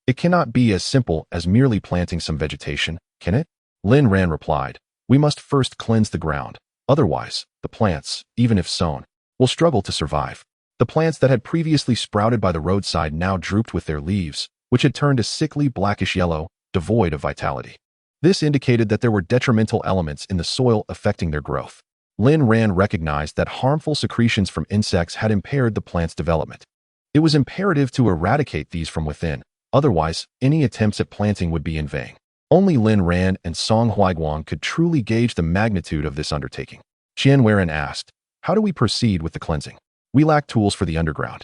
It cannot be as simple as merely planting some vegetation, can it? Lin Ran replied, we must first cleanse the ground. Otherwise, the plants, even if sown, will struggle to survive. The plants that had previously sprouted by the roadside now drooped with their leaves, which had turned a sickly blackish yellow, devoid of vitality. This indicated that there were detrimental elements in the soil affecting their growth. Lin Ran recognized that harmful secretions from insects had impaired the plant's development. It was imperative to eradicate these from within, otherwise any attempts at planting would be in vain. Only Lin Ran and Song Huaiguang could truly gauge the magnitude of this undertaking. Qian Weiren asked, how do we proceed with the cleansing? We lack tools for the underground.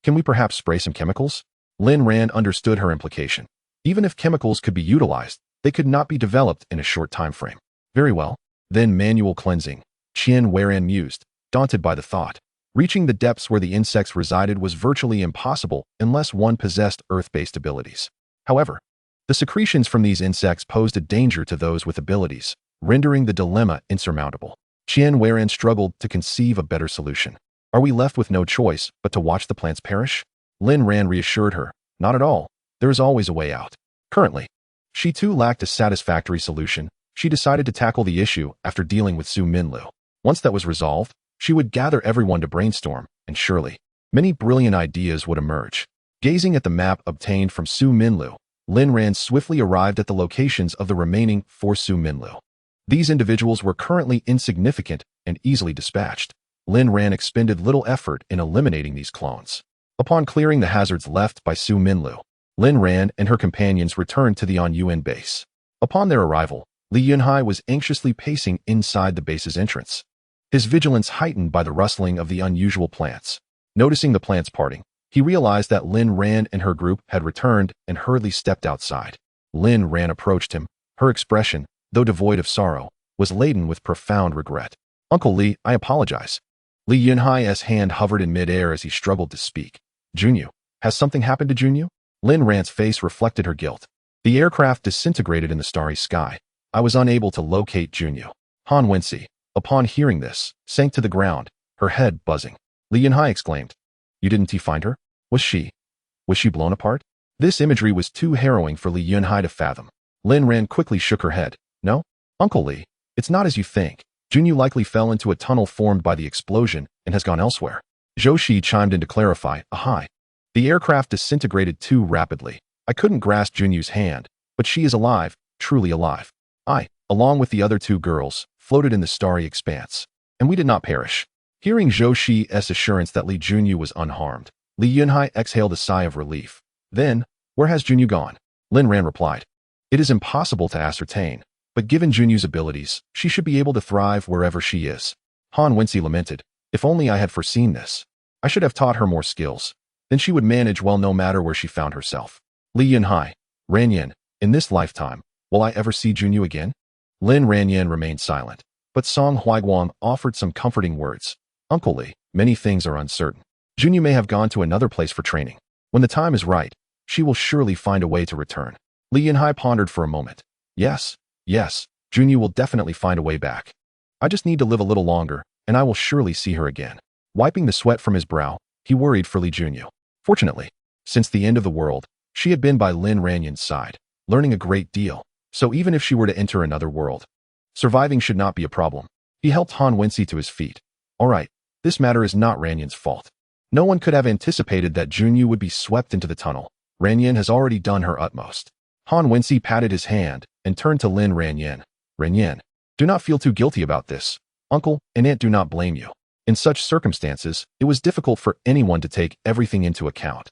Can we perhaps spray some chemicals? Lin Ran understood her implication. Even if chemicals could be utilized, they could not be developed in a short time frame. Very well, then manual cleansing, Qian Weiren mused, daunted by the thought. Reaching the depths where the insects resided was virtually impossible unless one possessed earth-based abilities. However, the secretions from these insects posed a danger to those with abilities, rendering the dilemma insurmountable. Qian Weiren struggled to conceive a better solution. Are we left with no choice but to watch the plants perish? Lin Ran reassured her, not at all. There is always a way out. Currently, she too lacked a satisfactory solution. She decided to tackle the issue after dealing with Su Minlu. Once that was resolved, she would gather everyone to brainstorm, and surely, many brilliant ideas would emerge. Gazing at the map obtained from Su Minlu, Lin Ran swiftly arrived at the locations of the remaining 4 Su Minlu. These individuals were currently insignificant and easily dispatched. Lin Ran expended little effort in eliminating these clones. Upon clearing the hazards left by Su Minlu, Lin Ran and her companions returned to the On-Yuen base. Upon their arrival, Li Yunhai was anxiously pacing inside the base's entrance, his vigilance heightened by the rustling of the unusual plants. Noticing the plants parting, he realized that Lin Ran and her group had returned and hurriedly stepped outside. Lin Ran approached him. Her expression, though devoid of sorrow, was laden with profound regret. Uncle Li, I apologize. Li Yunhai's hand hovered in midair as he struggled to speak. Junyu, has something happened to Junyu? Lin Ran's face reflected her guilt. The aircraft disintegrated in the starry sky. I was unable to locate Junyu. Han Wensi, upon hearing this, sank to the ground, her head buzzing. Li Yunhai exclaimed, you didn't find her? Was she blown apart? This imagery was too harrowing for Li Yunhai to fathom. Lin Ran quickly shook her head. No, Uncle Li, it's not as you think. Junyu likely fell into a tunnel formed by the explosion and has gone elsewhere. Zhou Shi chimed in to clarify, Ahai. The aircraft disintegrated too rapidly. I couldn't grasp Junyu's hand, but she is alive, truly alive. I, along with the other 2 girls, floated in the starry expanse. And we did not perish. Hearing Zhou Shi's assurance that Li Junyu was unharmed, Li Yunhai exhaled a sigh of relief. Then, where has Junyu gone? Lin Ran replied. It is impossible to ascertain, but given Junyu's abilities, she should be able to thrive wherever she is. Han Wensi lamented, if only I had foreseen this. I should have taught her more skills. Then she would manage well no matter where she found herself. Li Yunhai, Ranyan, in this lifetime, will I ever see Junyu again? Lin Ranyan remained silent, but Song Huaiguang offered some comforting words. Uncle Li, many things are uncertain. Junyu may have gone to another place for training. When the time is right, she will surely find a way to return. Li Yunhai pondered for a moment. Yes, Junyu will definitely find a way back. I just need to live a little longer, and I will surely see her again. Wiping the sweat from his brow, he worried for Li Junyu. Fortunately, since the end of the world, she had been by Lin Ranyan's side, learning a great deal, so even if she were to enter another world, surviving should not be a problem. He helped Han Wensi to his feet. All right, this matter is not Ranyan's fault. No one could have anticipated that Junyu would be swept into the tunnel. Ranyan has already done her utmost. Han Wensi patted his hand and turned to Lin Ranyan. Ranyan, do not feel too guilty about this. Uncle and Aunt do not blame you. In such circumstances, it was difficult for anyone to take everything into account.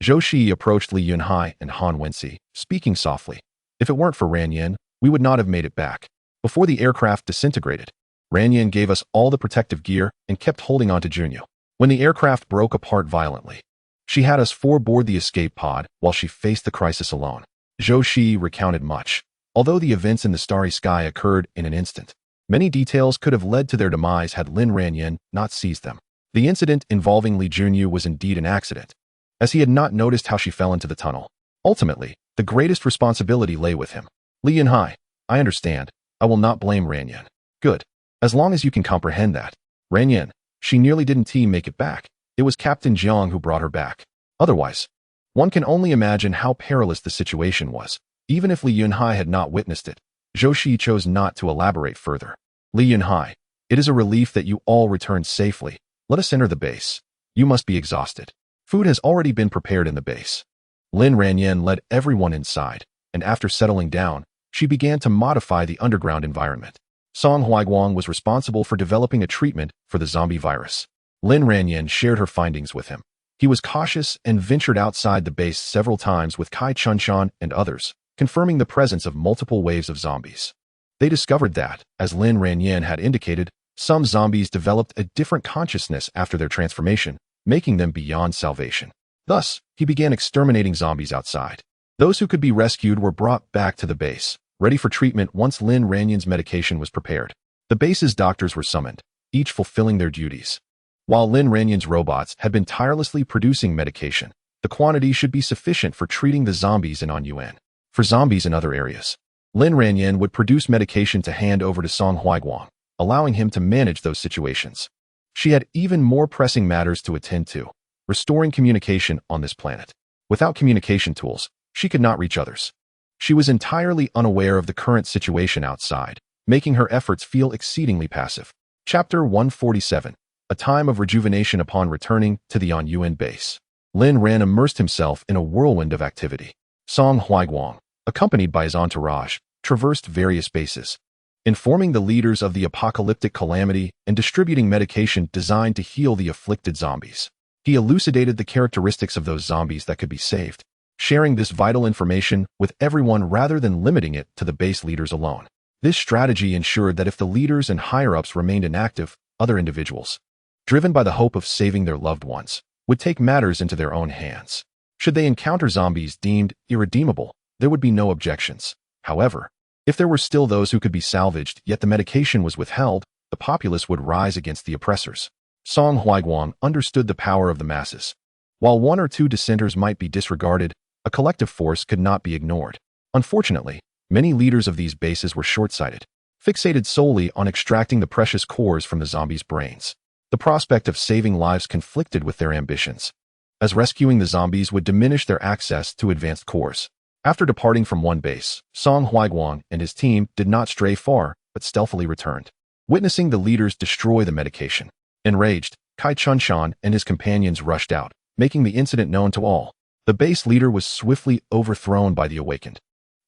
Zhou Shi approached Li Yunhai and Han Wensi, speaking softly. If it weren't for Ranyan, we would not have made it back. Before the aircraft disintegrated, Ranyan gave us all the protective gear and kept holding on to Junyu. When the aircraft broke apart violently, she had us 4 board the escape pod while she faced the crisis alone. Zhou Shi recounted much. Although the events in the starry sky occurred in an instant, many details could have led to their demise had Lin Ranyan not seized them. The incident involving Li Junyu was indeed an accident, as he had not noticed how she fell into the tunnel. Ultimately, the greatest responsibility lay with him. Li Yunhai, I understand. I will not blame Ranyan. Good. As long as you can comprehend that. Ranyan, she nearly didn't make it back. It was Captain Jiang who brought her back. Otherwise, one can only imagine how perilous the situation was. Even if Li Yunhai had not witnessed it, Zhou Shi chose not to elaborate further. Li Yunhai, it is a relief that you all returned safely. Let us enter the base. You must be exhausted. Food has already been prepared in the base. Lin Ran led everyone inside, and after settling down, she began to modify the underground environment. Song Huaiguang was responsible for developing a treatment for the zombie virus. Lin Ran shared her findings with him. He was cautious and ventured outside the base several times with Kai Chunshan and others, confirming the presence of multiple waves of zombies. They discovered that, as Lin Ran had indicated, some zombies developed a different consciousness after their transformation, making them beyond salvation. Thus, he began exterminating zombies outside. Those who could be rescued were brought back to the base, ready for treatment once Lin Ran's medication was prepared. The base's doctors were summoned, each fulfilling their duties. While Lin Ran's robots had been tirelessly producing medication, the quantity should be sufficient for treating the zombies in Anyuan. For zombies in other areas, Lin Ran would produce medication to hand over to Song Huaiguang, allowing him to manage those situations. She had even more pressing matters to attend to, restoring communication on this planet. Without communication tools, she could not reach others. She was entirely unaware of the current situation outside, making her efforts feel exceedingly passive. Chapter 147, A Time of Rejuvenation upon returning to the Anyuan base. Lin Ran immersed himself in a whirlwind of activity. Song Huaiguang, accompanied by his entourage, traversed various bases, informing the leaders of the apocalyptic calamity and distributing medication designed to heal the afflicted zombies. He elucidated the characteristics of those zombies that could be saved, sharing this vital information with everyone rather than limiting it to the base leaders alone. This strategy ensured that if the leaders and higher-ups remained inactive, other individuals, driven by the hope of saving their loved ones, would take matters into their own hands. Should they encounter zombies deemed irredeemable, there would be no objections. However, if there were still those who could be salvaged yet the medication was withheld, the populace would rise against the oppressors. Song Huaiguang understood the power of the masses. While one or two dissenters might be disregarded, a collective force could not be ignored. Unfortunately, many leaders of these bases were short-sighted, fixated solely on extracting the precious cores from the zombies' brains. The prospect of saving lives conflicted with their ambitions, as rescuing the zombies would diminish their access to advanced cores. After departing from one base, Song Huaiguang and his team did not stray far, but stealthily returned. Witnessing the leaders destroy the medication, enraged, Kai Chunshan and his companions rushed out, making the incident known to all. The base leader was swiftly overthrown by the awakened,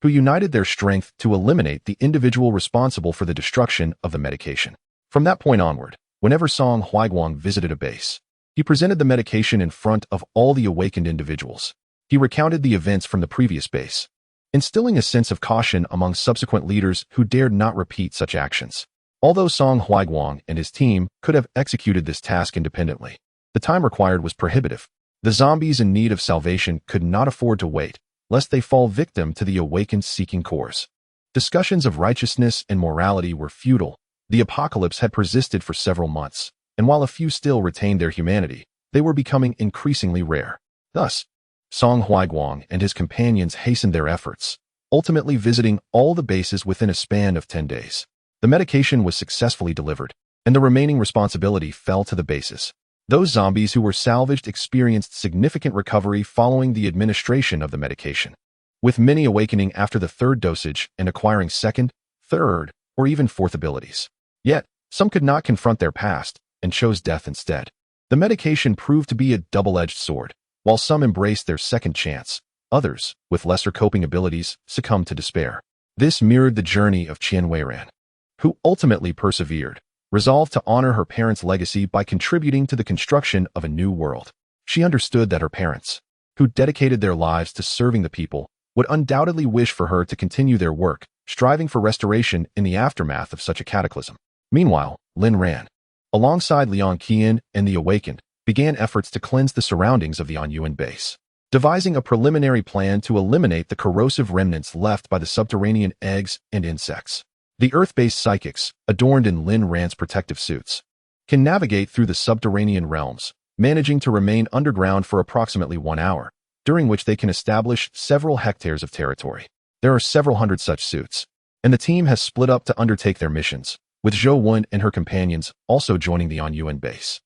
who united their strength to eliminate the individual responsible for the destruction of the medication. From that point onward, whenever Song Huaiguang visited a base, he presented the medication in front of all the awakened individuals. He recounted the events from the previous base, instilling a sense of caution among subsequent leaders who dared not repeat such actions. Although Song Huaiguang and his team could have executed this task independently, the time required was prohibitive. The zombies in need of salvation could not afford to wait, lest they fall victim to the awakened seeking cores. Discussions of righteousness and morality were futile. The apocalypse had persisted for several months, and while a few still retained their humanity, they were becoming increasingly rare. Thus, Song Huaiguang and his companions hastened their efforts, ultimately visiting all the bases within a span of 10 days. The medication was successfully delivered, and the remaining responsibility fell to the bases. Those zombies who were salvaged experienced significant recovery following the administration of the medication, with many awakening after the third dosage and acquiring second, third, or even fourth abilities. Yet, some could not confront their past and chose death instead. The medication proved to be a double-edged sword. While some embraced their second chance, others, with lesser coping abilities, succumbed to despair. This mirrored the journey of Lin Ran, who ultimately persevered, resolved to honor her parents' legacy by contributing to the construction of a new world. She understood that her parents, who dedicated their lives to serving the people, would undoubtedly wish for her to continue their work, striving for restoration in the aftermath of such a cataclysm. Meanwhile, Lin Ran, alongside Liang Qian and the Awakened, began efforts to cleanse the surroundings of the Anyuan base, devising a preliminary plan to eliminate the corrosive remnants left by the subterranean eggs and insects. The Earth-based psychics, adorned in Lin Ran's protective suits, can navigate through the subterranean realms, managing to remain underground for approximately 1 hour, during which they can establish several hectares of territory. There are several hundred such suits, and the team has split up to undertake their missions, with Zhou Wen and her companions also joining the Anyuan base.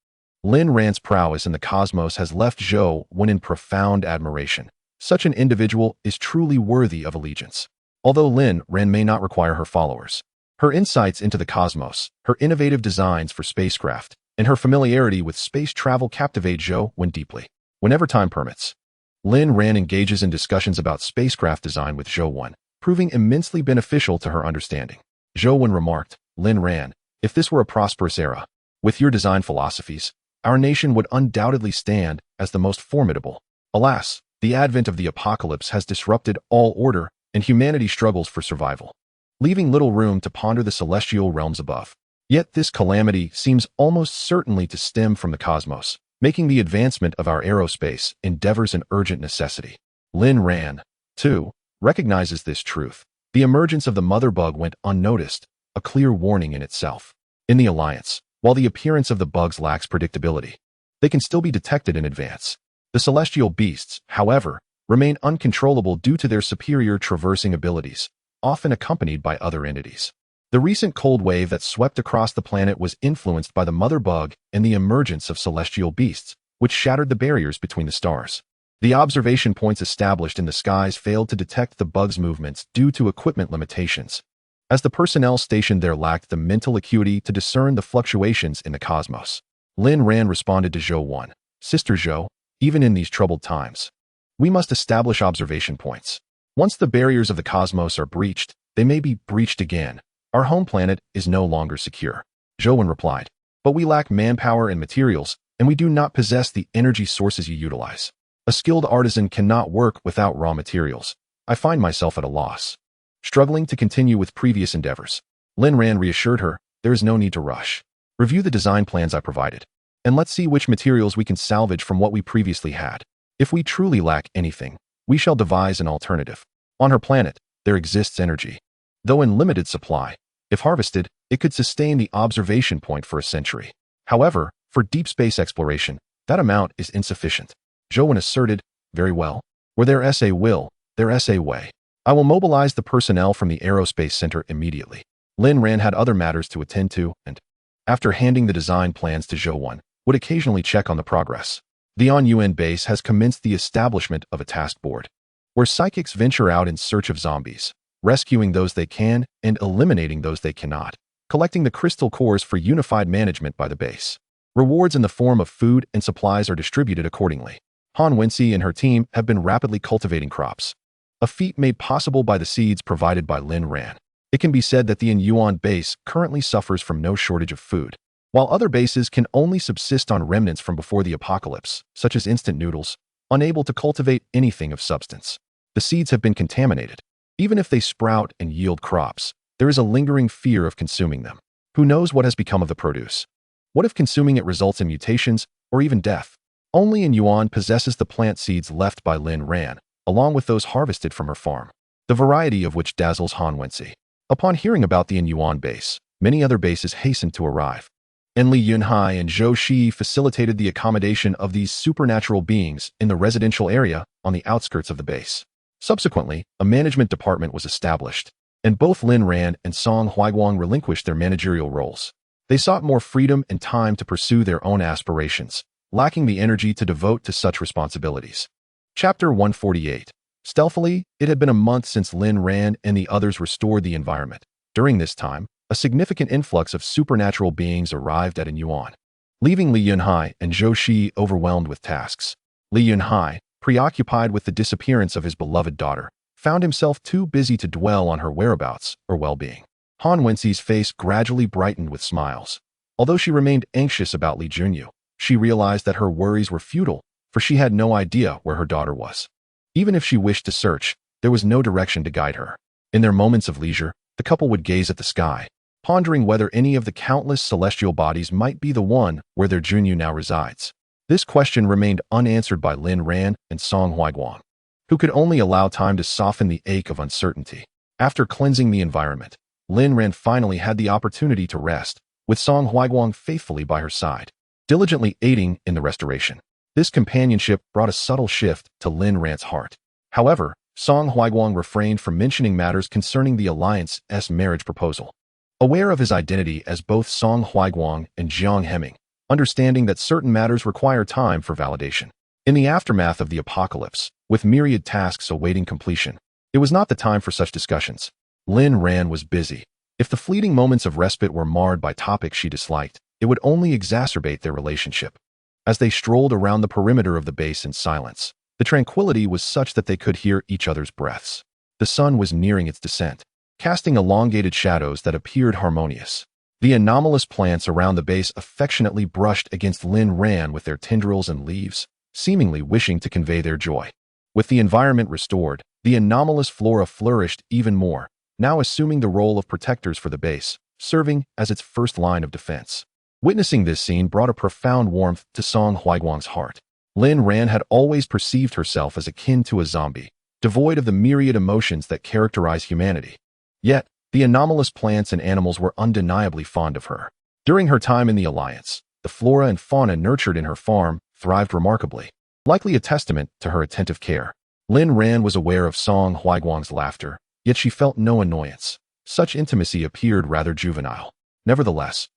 Lin Ran's prowess in the cosmos has left Zhou Wen in profound admiration. Such an individual is truly worthy of allegiance. Although Lin Ran may not require her followers, her insights into the cosmos, her innovative designs for spacecraft, and her familiarity with space travel captivate Zhou Wen deeply. Whenever time permits, Lin Ran engages in discussions about spacecraft design with Zhou Wen, proving immensely beneficial to her understanding. Zhou Wen remarked, "Lin Ran, if this were a prosperous era, with your design philosophies, our nation would undoubtedly stand as the most formidable. Alas, the advent of the apocalypse has disrupted all order, and humanity struggles for survival, leaving little room to ponder the celestial realms above. Yet this calamity seems almost certainly to stem from the cosmos, making the advancement of our aerospace endeavors an urgent necessity." Lin Ran, too, recognizes this truth. The emergence of the mother bug went unnoticed, a clear warning in itself. In the Alliance, while the appearance of the bugs lacks predictability, they can still be detected in advance. The celestial beasts, however, remain uncontrollable due to their superior traversing abilities, often accompanied by other entities. The recent cold wave that swept across the planet was influenced by the mother bug and the emergence of celestial beasts, which shattered the barriers between the stars. The observation points established in the skies failed to detect the bug's movements due to equipment limitations, as the personnel stationed there lacked the mental acuity to discern the fluctuations in the cosmos. Lin Ran responded to Zhou Wen, "Sister Zhou, even in these troubled times, we must establish observation points. Once the barriers of the cosmos are breached, they may be breached again. Our home planet is no longer secure." Zhou Wen replied, "But we lack manpower and materials, and we do not possess the energy sources you utilize. A skilled artisan cannot work without raw materials. I find myself at a loss, struggling to continue with previous endeavors." Lin Ran reassured her, "There is no need to rush. Review the design plans I provided, and let's see which materials we can salvage from what we previously had. If we truly lack anything, we shall devise an alternative." On her planet, there exists energy. Though in limited supply, if harvested, it could sustain the observation point for a century. However, for deep space exploration, that amount is insufficient. Zhou Wen asserted, "Very well. Where there is a will, there is a way. I will mobilize the personnel from the Aerospace Center immediately." Lin Ran had other matters to attend to, and, after handing the design plans to Zhou Wen, would occasionally check on the progress. The UN base has commenced the establishment of a task board, where psychics venture out in search of zombies, rescuing those they can and eliminating those they cannot, collecting the crystal cores for unified management by the base. Rewards in the form of food and supplies are distributed accordingly. Han Wenxi and her team have been rapidly cultivating crops, a feat made possible by the seeds provided by Lin Ran. It can be said that the Yuan base currently suffers from no shortage of food, while other bases can only subsist on remnants from before the apocalypse, such as instant noodles, unable to cultivate anything of substance. The seeds have been contaminated. Even if they sprout and yield crops, there is a lingering fear of consuming them. Who knows what has become of the produce? What if consuming it results in mutations or even death? Only in Yuan possesses the plant seeds left by Lin Ran, along with those harvested from her farm, the variety of which dazzles Han Wenxi. Upon hearing about the Yuan base, many other bases hastened to arrive. And Li Yunhai and Zhou Shi facilitated the accommodation of these supernatural beings in the residential area on the outskirts of the base. Subsequently, a management department was established, and both Lin Ran and Song Huiguang relinquished their managerial roles. They sought more freedom and time to pursue their own aspirations, lacking the energy to devote to such responsibilities. Chapter 148. Stealthily, it had been a month since Lin Ran and the others restored the environment. During this time, a significant influx of supernatural beings arrived at Yuan, leaving Li Yunhai and Zhou Shi overwhelmed with tasks. Li Yunhai, preoccupied with the disappearance of his beloved daughter, found himself too busy to dwell on her whereabouts or well-being. Han Wenxi's face gradually brightened with smiles. Although she remained anxious about Li Junyu, she realized that her worries were futile, for she had no idea where her daughter was. Even if she wished to search, there was no direction to guide her. In their moments of leisure, the couple would gaze at the sky, pondering whether any of the countless celestial bodies might be the one where their Junyu now resides. This question remained unanswered by Lin Ran and Song Huiguang, who could only allow time to soften the ache of uncertainty. After cleansing the environment, Lin Ran finally had the opportunity to rest, with Song Huiguang faithfully by her side, diligently aiding in the restoration. This companionship brought a subtle shift to Lin Ran's heart. However, Song Huiguang refrained from mentioning matters concerning the Alliance's marriage proposal. Aware of his identity as both Song Huiguang and Jiang Heming, understanding that certain matters require time for validation. In the aftermath of the apocalypse, with myriad tasks awaiting completion, it was not the time for such discussions. Lin Ran was busy. If the fleeting moments of respite were marred by topics she disliked, it would only exacerbate their relationship. As they strolled around the perimeter of the base in silence, the tranquility was such that they could hear each other's breaths. The sun was nearing its descent, casting elongated shadows that appeared harmonious. The anomalous plants around the base affectionately brushed against Lin Ran with their tendrils and leaves, seemingly wishing to convey their joy. With the environment restored, the anomalous flora flourished even more, now assuming the role of protectors for the base, serving as its first line of defense. Witnessing this scene brought a profound warmth to Song Huiguang's heart. Lin Ran had always perceived herself as akin to a zombie, devoid of the myriad emotions that characterize humanity. Yet, the anomalous plants and animals were undeniably fond of her. During her time in the Alliance, the flora and fauna nurtured in her farm thrived remarkably, likely a testament to her attentive care. Lin Ran was aware of Song Huiguang's laughter, yet she felt no annoyance. Such intimacy appeared rather juvenile. Nevertheless,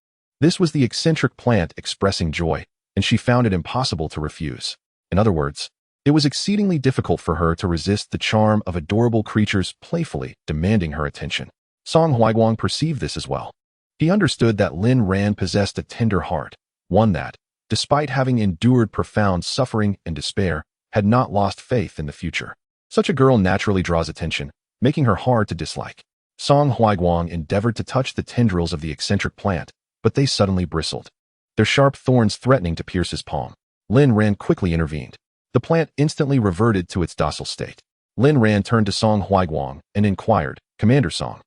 this was the eccentric plant expressing joy, and she found it impossible to refuse. In other words, it was exceedingly difficult for her to resist the charm of adorable creatures playfully demanding her attention. Song Huiguang perceived this as well. He understood that Lin Ran possessed a tender heart, one that, despite having endured profound suffering and despair, had not lost faith in the future. Such a girl naturally draws attention, making her hard to dislike. Song Huiguang endeavored to touch the tendrils of the eccentric plant, but they suddenly bristled, their sharp thorns threatening to pierce his palm. Lin Ran quickly intervened. The plant instantly reverted to its docile state. Lin Ran turned to Song Huiguang and inquired, "Commander Song,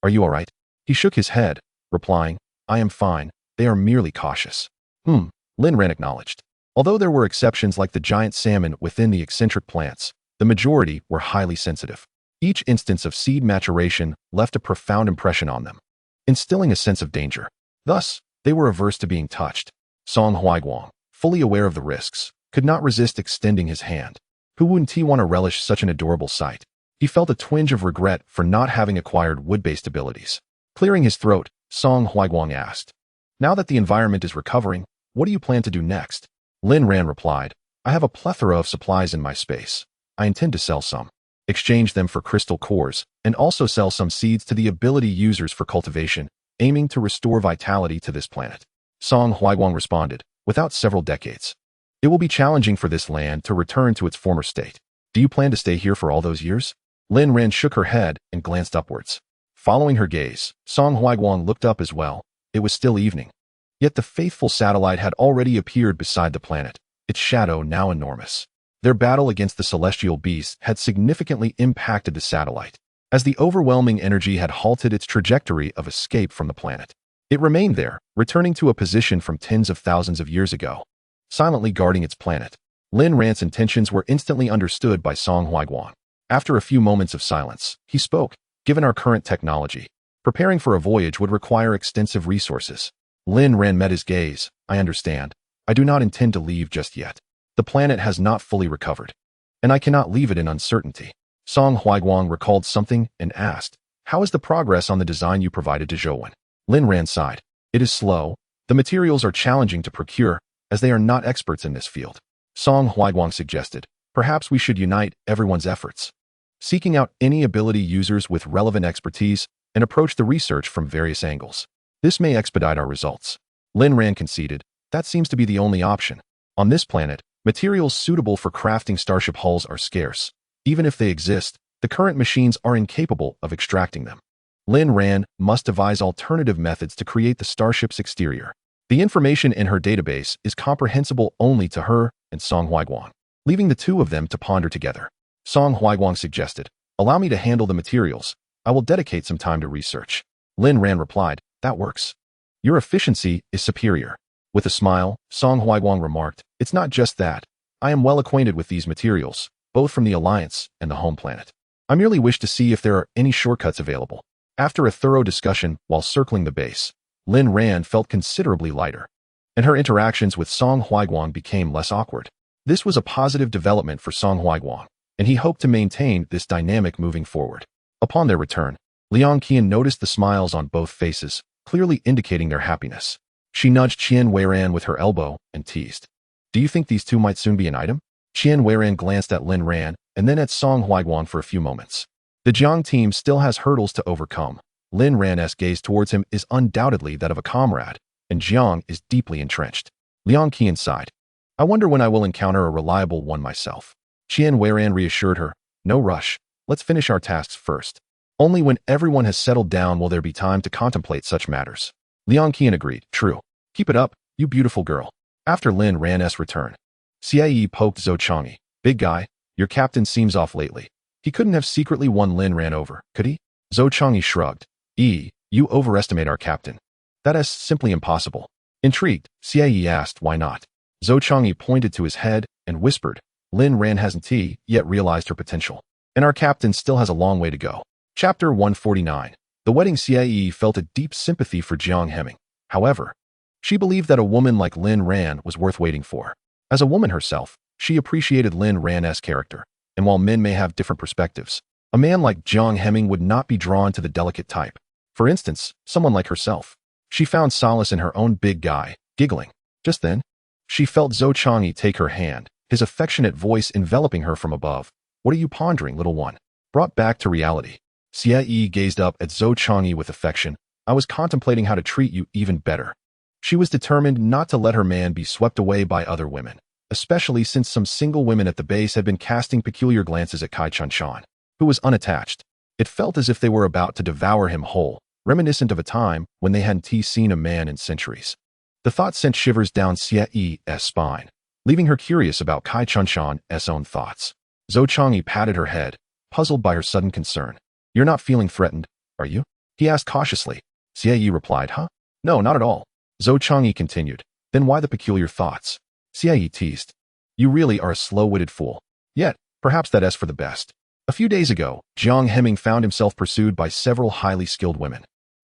are you all right?" He shook his head, replying, "I am fine, they are merely cautious." Lin Ran acknowledged. Although there were exceptions like the giant salmon within the eccentric plants, the majority were highly sensitive. Each instance of seed maturation left a profound impression on them, instilling a sense of danger. Thus, they were averse to being touched. Song Huiguang, fully aware of the risks, could not resist extending his hand. Who wouldn't he want to relish such an adorable sight? He felt a twinge of regret for not having acquired wood-based abilities. Clearing his throat, Song Huiguang asked, "Now that the environment is recovering, what do you plan to do next?" Lin Ran replied, "I have a plethora of supplies in my space. I intend to sell some, exchange them for crystal cores, and also sell some seeds to the ability users for cultivation, aiming to restore vitality to this planet." Song Huiguang responded, "Without several decades, it will be challenging for this land to return to its former state. Do you plan to stay here for all those years?" Lin Ran shook her head and glanced upwards. Following her gaze, Song Huiguang looked up as well. It was still evening. Yet the faithful satellite had already appeared beside the planet, its shadow now enormous. Their battle against the celestial beast had significantly impacted the satellite, as the overwhelming energy had halted its trajectory of escape from the planet. It remained there, returning to a position from tens of thousands of years ago, silently guarding its planet. Lin Ran's intentions were instantly understood by Song Huiguang. After a few moments of silence, he spoke, "Given our current technology, preparing for a voyage would require extensive resources." Lin Ran met his gaze. "I understand. I do not intend to leave just yet. The planet has not fully recovered, and I cannot leave it in uncertainty." Song Huiguang recalled something and asked, "How is the progress on the design you provided to Zhouwen?" Lin Ran sighed. "It is slow. The materials are challenging to procure, as they are not experts in this field." Song Huiguang suggested, "Perhaps we should unite everyone's efforts, seeking out any ability users with relevant expertise and approach the research from various angles. This may expedite our results." Lin Ran conceded, "That seems to be the only option. On this planet, materials suitable for crafting starship hulls are scarce. Even if they exist, the current machines are incapable of extracting them. Lin Ran must devise alternative methods to create the starship's exterior. The information in her database is comprehensible only to her and Song Huiguang, leaving the two of them to ponder together." Song Huiguang suggested, "Allow me to handle the materials. I will dedicate some time to research." Lin Ran replied, "That works. Your efficiency is superior." With a smile, Song Huiguang remarked, "It's not just that. I am well acquainted with these materials, both from the Alliance and the home planet. I merely wish to see if there are any shortcuts available." After a thorough discussion while circling the base, Lin Ran felt considerably lighter, and her interactions with Song Huiguang became less awkward. This was a positive development for Song Huiguang, and he hoped to maintain this dynamic moving forward. Upon their return, Liang Qian noticed the smiles on both faces, clearly indicating their happiness. She nudged Qian Weiran with her elbow and teased. Do you think these two might soon be an item? Qian Weiran glanced at Lin Ran and then at Song Huiguan for a few moments. The Jiang team still has hurdles to overcome. Lin Ran's gaze towards him is undoubtedly that of a comrade, and Jiang is deeply entrenched. Liang Qian sighed. I wonder when I will encounter a reliable one myself. Qian Weiran reassured her. No rush. Let's finish our tasks first. Only when everyone has settled down will there be time to contemplate such matters. Liang Qian agreed. True. Keep it up, you beautiful girl. After Lin Ran's return, Xie poked Zhou Changyi. Big guy, your captain seems off lately. He couldn't have secretly won Lin Ran over, could he? Zhou Changyi shrugged. You overestimate our captain. That is simply impossible. Intrigued, Xie asked why not. Zhou Changyi pointed to his head and whispered, Lin Ran hasn't yet realized her potential, and our captain still has a long way to go. Chapter 149. The wedding. Xie felt a deep sympathy for Jiang Hemming. However, she believed that a woman like Lin Ran was worth waiting for. As a woman herself, she appreciated Lin Ran's character, and while men may have different perspectives, a man like Jiang Hemming would not be drawn to the delicate type. For instance, someone like herself. She found solace in her own big guy, giggling. Just then, she felt Zhou Changyi take her hand, his affectionate voice enveloping her from above. What are you pondering, little one? Brought back to reality, Xie gazed up at Zhou Changyi with affection. I was contemplating how to treat you even better. She was determined not to let her man be swept away by other women, especially since some single women at the base had been casting peculiar glances at Kai Chun-shan, who was unattached. It felt as if they were about to devour him whole, reminiscent of a time when they hadn't seen a man in centuries. The thought sent shivers down Xie's spine, leaving her curious about Kai Chun-shan's own thoughts. Zhou Changyi patted her head, puzzled by her sudden concern. You're not feeling threatened, are you? He asked cautiously. Xie replied, Huh? No, not at all. Zhou Changyi continued. Then why the peculiar thoughts? Xie teased. You really are a slow-witted fool. Yet, perhaps that is for the best. A few days ago, Jiang Hemming found himself pursued by several highly skilled women,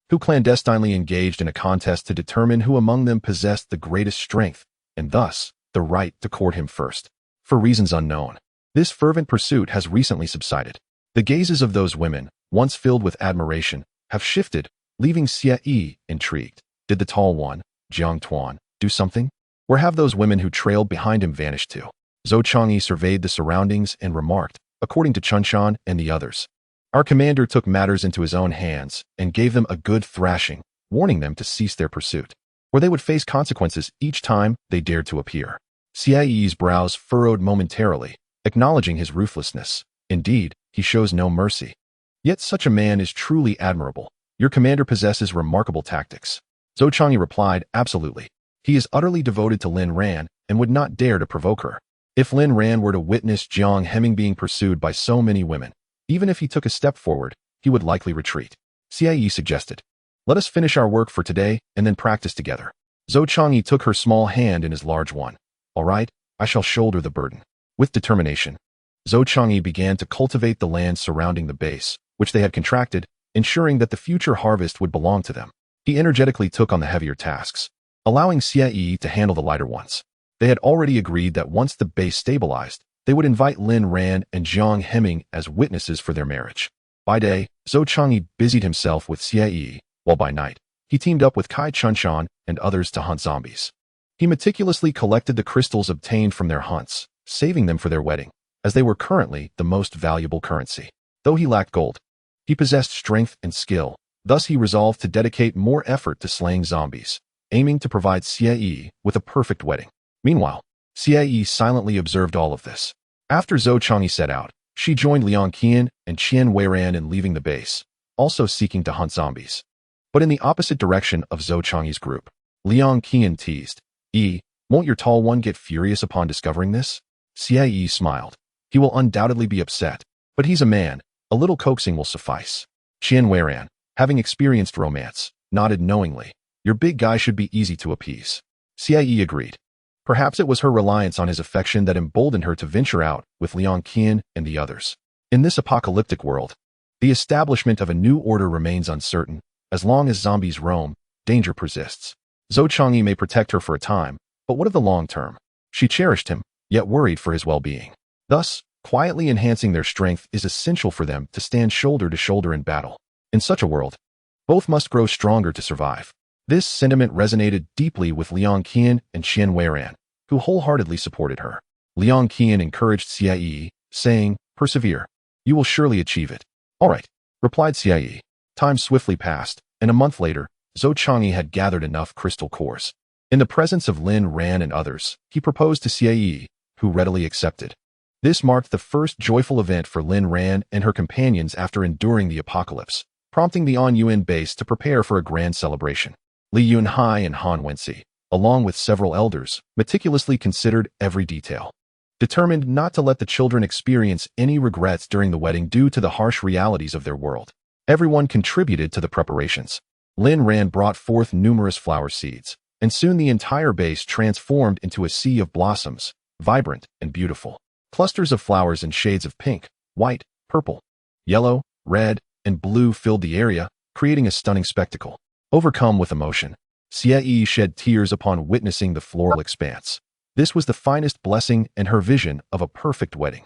who clandestinely engaged in a contest to determine who among them possessed the greatest strength, and thus, the right to court him first. For reasons unknown, this fervent pursuit has recently subsided. The gazes of those women, once filled with admiration, have shifted, leaving Xie intrigued. Did the tall one, Jiang Tuan, do something? Where have those women who trailed behind him vanished to? Zhou Changyi surveyed the surroundings and remarked, according to Chun-shan and the others, our commander took matters into his own hands and gave them a good thrashing, warning them to cease their pursuit, or they would face consequences each time they dared to appear. Xie's brows furrowed momentarily, acknowledging his ruthlessness. Indeed, he shows no mercy. Yet such a man is truly admirable. Your commander possesses remarkable tactics. Zhou Changyi replied, absolutely. He is utterly devoted to Lin Ran and would not dare to provoke her. If Lin Ran were to witness Jiang Hemming being pursued by so many women, even if he took a step forward, he would likely retreat. Xie suggested, let us finish our work for today and then practice together. Zhou Changyi took her small hand in his large one. All right, I shall shoulder the burden. With determination, Zhou Changyi began to cultivate the land surrounding the base, which they had contracted, ensuring that the future harvest would belong to them. He energetically took on the heavier tasks, allowing Xie to handle the lighter ones. They had already agreed that once the base stabilized, they would invite Lin Ran and Jiang Hemming as witnesses for their marriage. By day, Zhou Changyi busied himself with Xie, while by night, he teamed up with Kai Chun-shan and others to hunt zombies. He meticulously collected the crystals obtained from their hunts, saving them for their wedding, as they were currently the most valuable currency. Though he lacked gold, he possessed strength and skill. Thus he resolved to dedicate more effort to slaying zombies, aiming to provide Xie with a perfect wedding. Meanwhile, Xie silently observed all of this. After Zhou Changyi set out, she joined Liang Qian and Qian Weiran in leaving the base, also seeking to hunt zombies. But in the opposite direction of Zhou Changyi's group, Liang Qian teased, won't your tall one get furious upon discovering this? Xie smiled. He will undoubtedly be upset, but he's a man. A little coaxing will suffice. Qian Weiran, having experienced romance, nodded knowingly. Your big guy should be easy to appease. Xie agreed. Perhaps it was her reliance on his affection that emboldened her to venture out with Liang Qian and the others. In this apocalyptic world, the establishment of a new order remains uncertain. As long as zombies roam, danger persists. Zhou Changyi may protect her for a time, but what of the long term? She cherished him, yet worried for his well-being. Thus, quietly enhancing their strength is essential for them to stand shoulder to shoulder in battle. In such a world, both must grow stronger to survive. This sentiment resonated deeply with Liang Qian and Lin Ran, who wholeheartedly supported her. Liang Qian encouraged Xie, saying, "Persevere. You will surely achieve it." "All right," replied Xie. Time swiftly passed, and a month later, Zhou Changyi had gathered enough crystal cores. In the presence of Lin Ran and others, he proposed to Xie, who readily accepted. This marked the first joyful event for Lin Ran and her companions after enduring the apocalypse, prompting the On Yuan base to prepare for a grand celebration. Li Yunhai and Han Wenxi, along with several elders, meticulously considered every detail. Determined not to let the children experience any regrets during the wedding due to the harsh realities of their world, everyone contributed to the preparations. Lin Ran brought forth numerous flower seeds, and soon the entire base transformed into a sea of blossoms, vibrant and beautiful. Clusters of flowers in shades of pink, white, purple, yellow, red, and blue filled the area, creating a stunning spectacle. Overcome with emotion, Xie shed tears upon witnessing the floral expanse. This was the finest blessing and her vision of a perfect wedding.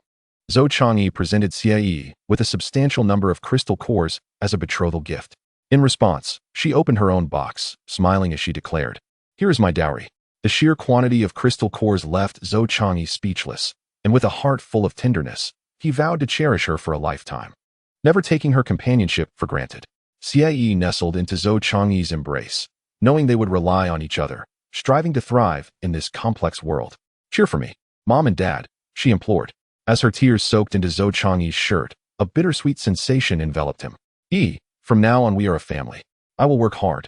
Zhou Changyi presented Xie with a substantial number of crystal cores as a betrothal gift. In response, she opened her own box, smiling as she declared, "Here is my dowry." The sheer quantity of crystal cores left Zhou Changyi speechless, and with a heart full of tenderness, he vowed to cherish her for a lifetime, never taking her companionship for granted. Xie nestled into Zhou Changyi's embrace, knowing they would rely on each other, striving to thrive in this complex world. "Cheer for me, Mom and Dad," she implored. As her tears soaked into Zhou Changyi's shirt, a bittersweet sensation enveloped him. From now on we are a family. I will work hard.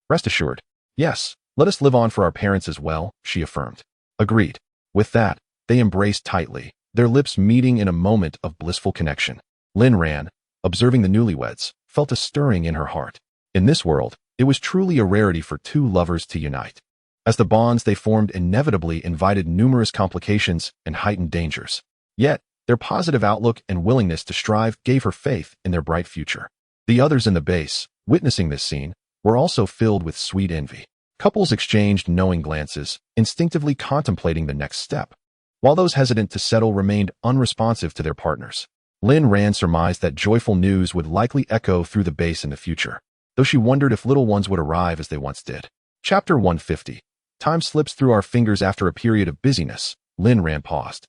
Rest assured." "Yes, let us live on for our parents as well," she affirmed. Agreed. With that, they embraced tightly, their lips meeting in a moment of blissful connection. Lin Ran, observing the newlyweds, felt a stirring in her heart. In this world, it was truly a rarity for two lovers to unite, as the bonds they formed inevitably invited numerous complications and heightened dangers. Yet, their positive outlook and willingness to strive gave her faith in their bright future. The others in the base, witnessing this scene, were also filled with sweet envy. Couples exchanged knowing glances, instinctively contemplating the next step, while those hesitant to settle remained unresponsive to their partners. Lin Ran surmised that joyful news would likely echo through the base in the future, though she wondered if little ones would arrive as they once did. Chapter 150. Time slips through our fingers after a period of busyness. Lin Ran paused,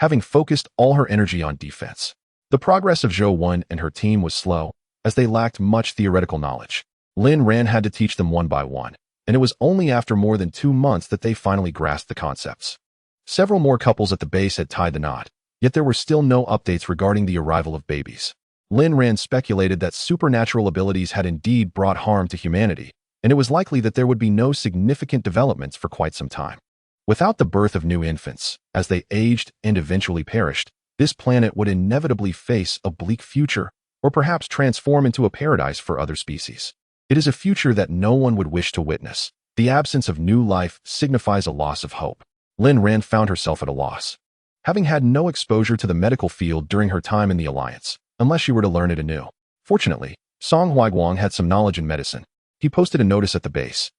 having focused all her energy on defense. The progress of Zhou Wen and her team was slow, as they lacked much theoretical knowledge. Lin Ran had to teach them one by one, and it was only after more than 2 months that they finally grasped the concepts. Several more couples at the base had tied the knot, yet there were still no updates regarding the arrival of babies. Lin Ran speculated that supernatural abilities had indeed brought harm to humanity, and it was likely that there would be no significant developments for quite some time. Without the birth of new infants, as they aged and eventually perished, this planet would inevitably face a bleak future, or perhaps transform into a paradise for other species. It is a future that no one would wish to witness. The absence of new life signifies a loss of hope. Lin Ran found herself at a loss, having had no exposure to the medical field during her time in the Alliance, unless she were to learn it anew. Fortunately, Song Huiguang had some knowledge in medicine. He posted a notice at the base,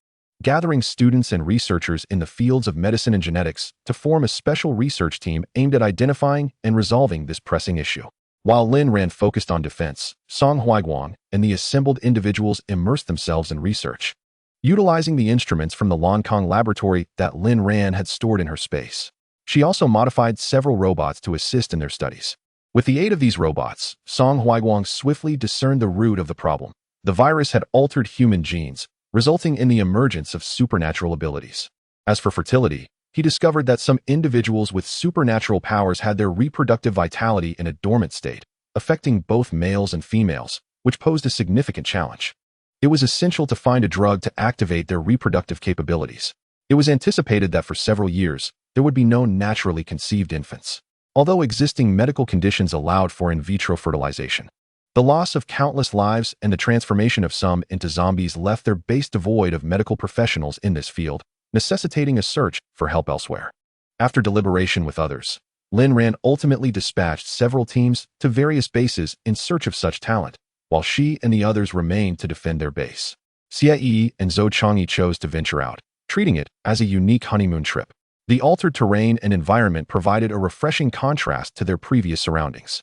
gathering students and researchers in the fields of medicine and genetics to form a special research team aimed at identifying and resolving this pressing issue. While Lin Ran focused on defense, Song Huiguang and the assembled individuals immersed themselves in research, utilizing the instruments from the Loncong laboratory that Lin Ran had stored in her space. She also modified several robots to assist in their studies. With the aid of these robots, Song Huiguang swiftly discerned the root of the problem. The virus had altered human genes, resulting in the emergence of supernatural abilities. As for fertility, he discovered that some individuals with supernatural powers had their reproductive vitality in a dormant state, affecting both males and females, which posed a significant challenge. It was essential to find a drug to activate their reproductive capabilities. It was anticipated that for several years, there would be no naturally conceived infants, although existing medical conditions allowed for in vitro fertilization. The loss of countless lives and the transformation of some into zombies left their base devoid of medical professionals in this field, necessitating a search for help elsewhere. After deliberation with others, Lin Ran ultimately dispatched several teams to various bases in search of such talent, while she and the others remained to defend their base. Xie and Zhou Changyi chose to venture out, treating it as a unique honeymoon trip. The altered terrain and environment provided a refreshing contrast to their previous surroundings.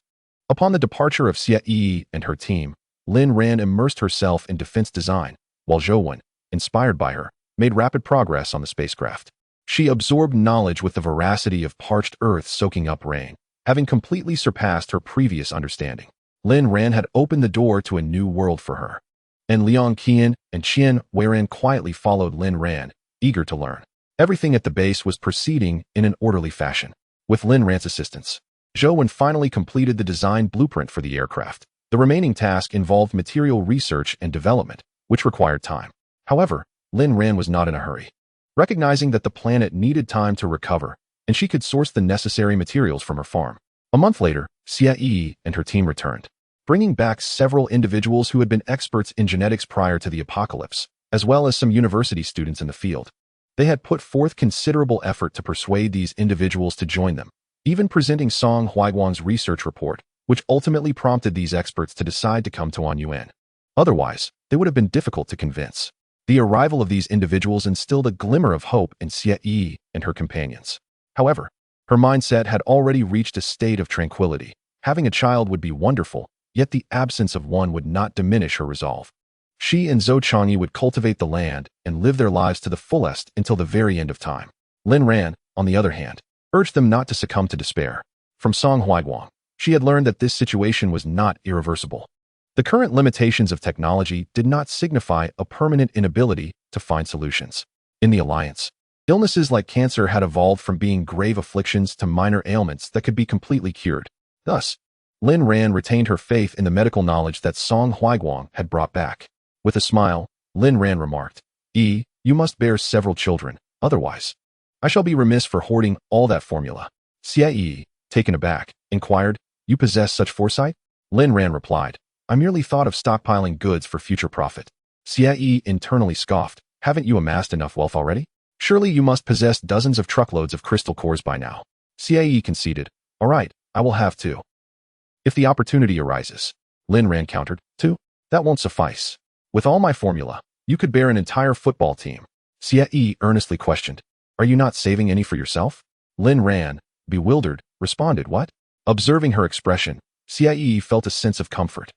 Upon the departure of Xie and her team, Lin Ran immersed herself in defense design, while Zhou Wen inspired by her, made rapid progress on the spacecraft. She absorbed knowledge with the veracity of parched earth soaking up rain, having completely surpassed her previous understanding. Lin Ran had opened the door to a new world for her. And Liang Qian and Qian Weiran quietly followed Lin Ran, eager to learn. Everything at the base was proceeding in an orderly fashion. With Lin Ran's assistance, Zhou Wen finally completed the design blueprint for the aircraft. The remaining task involved material research and development, which required time. However, Lin Ran was not in a hurry. Recognizing that the planet needed time to recover, and she could source the necessary materials from her farm. A month later, Xie Yi and her team returned, bringing back several individuals who had been experts in genetics prior to the apocalypse, as well as some university students in the field. They had put forth considerable effort to persuade these individuals to join them, even presenting Song Huiguang's research report, which ultimately prompted these experts to decide to come to Anyuan. Otherwise, they would have been difficult to convince. The arrival of these individuals instilled a glimmer of hope in Xie Yi and her companions. However, her mindset had already reached a state of tranquility. Having a child would be wonderful, yet the absence of one would not diminish her resolve. She and Zhou Changyi would cultivate the land and live their lives to the fullest until the very end of time. Lin Ran, on the other hand, urged them not to succumb to despair. From Song Huiguang, she had learned that this situation was not irreversible. The current limitations of technology did not signify a permanent inability to find solutions. In the Alliance, illnesses like cancer had evolved from being grave afflictions to minor ailments that could be completely cured. Thus, Lin Ran retained her faith in the medical knowledge that Song Huiguang had brought back. With a smile, Lin Ran remarked, "You must bear several children, otherwise I shall be remiss for hoarding all that formula." Xie Yi, taken aback, inquired, "You possess such foresight?" Lin Ran replied, "I merely thought of stockpiling goods for future profit." Xie Yi internally scoffed, "Haven't you amassed enough wealth already? Surely you must possess dozens of truckloads of crystal cores by now." Xie Yi conceded, "All right, I will have two. If the opportunity arises." Lin Ran countered, "Two? That won't suffice. With all my formula, you could bear an entire football team." Xie Yi earnestly questioned, "Are you not saving any for yourself?" Lin Ran, bewildered, responded, "What?" Observing her expression, Xie Yi felt a sense of comfort.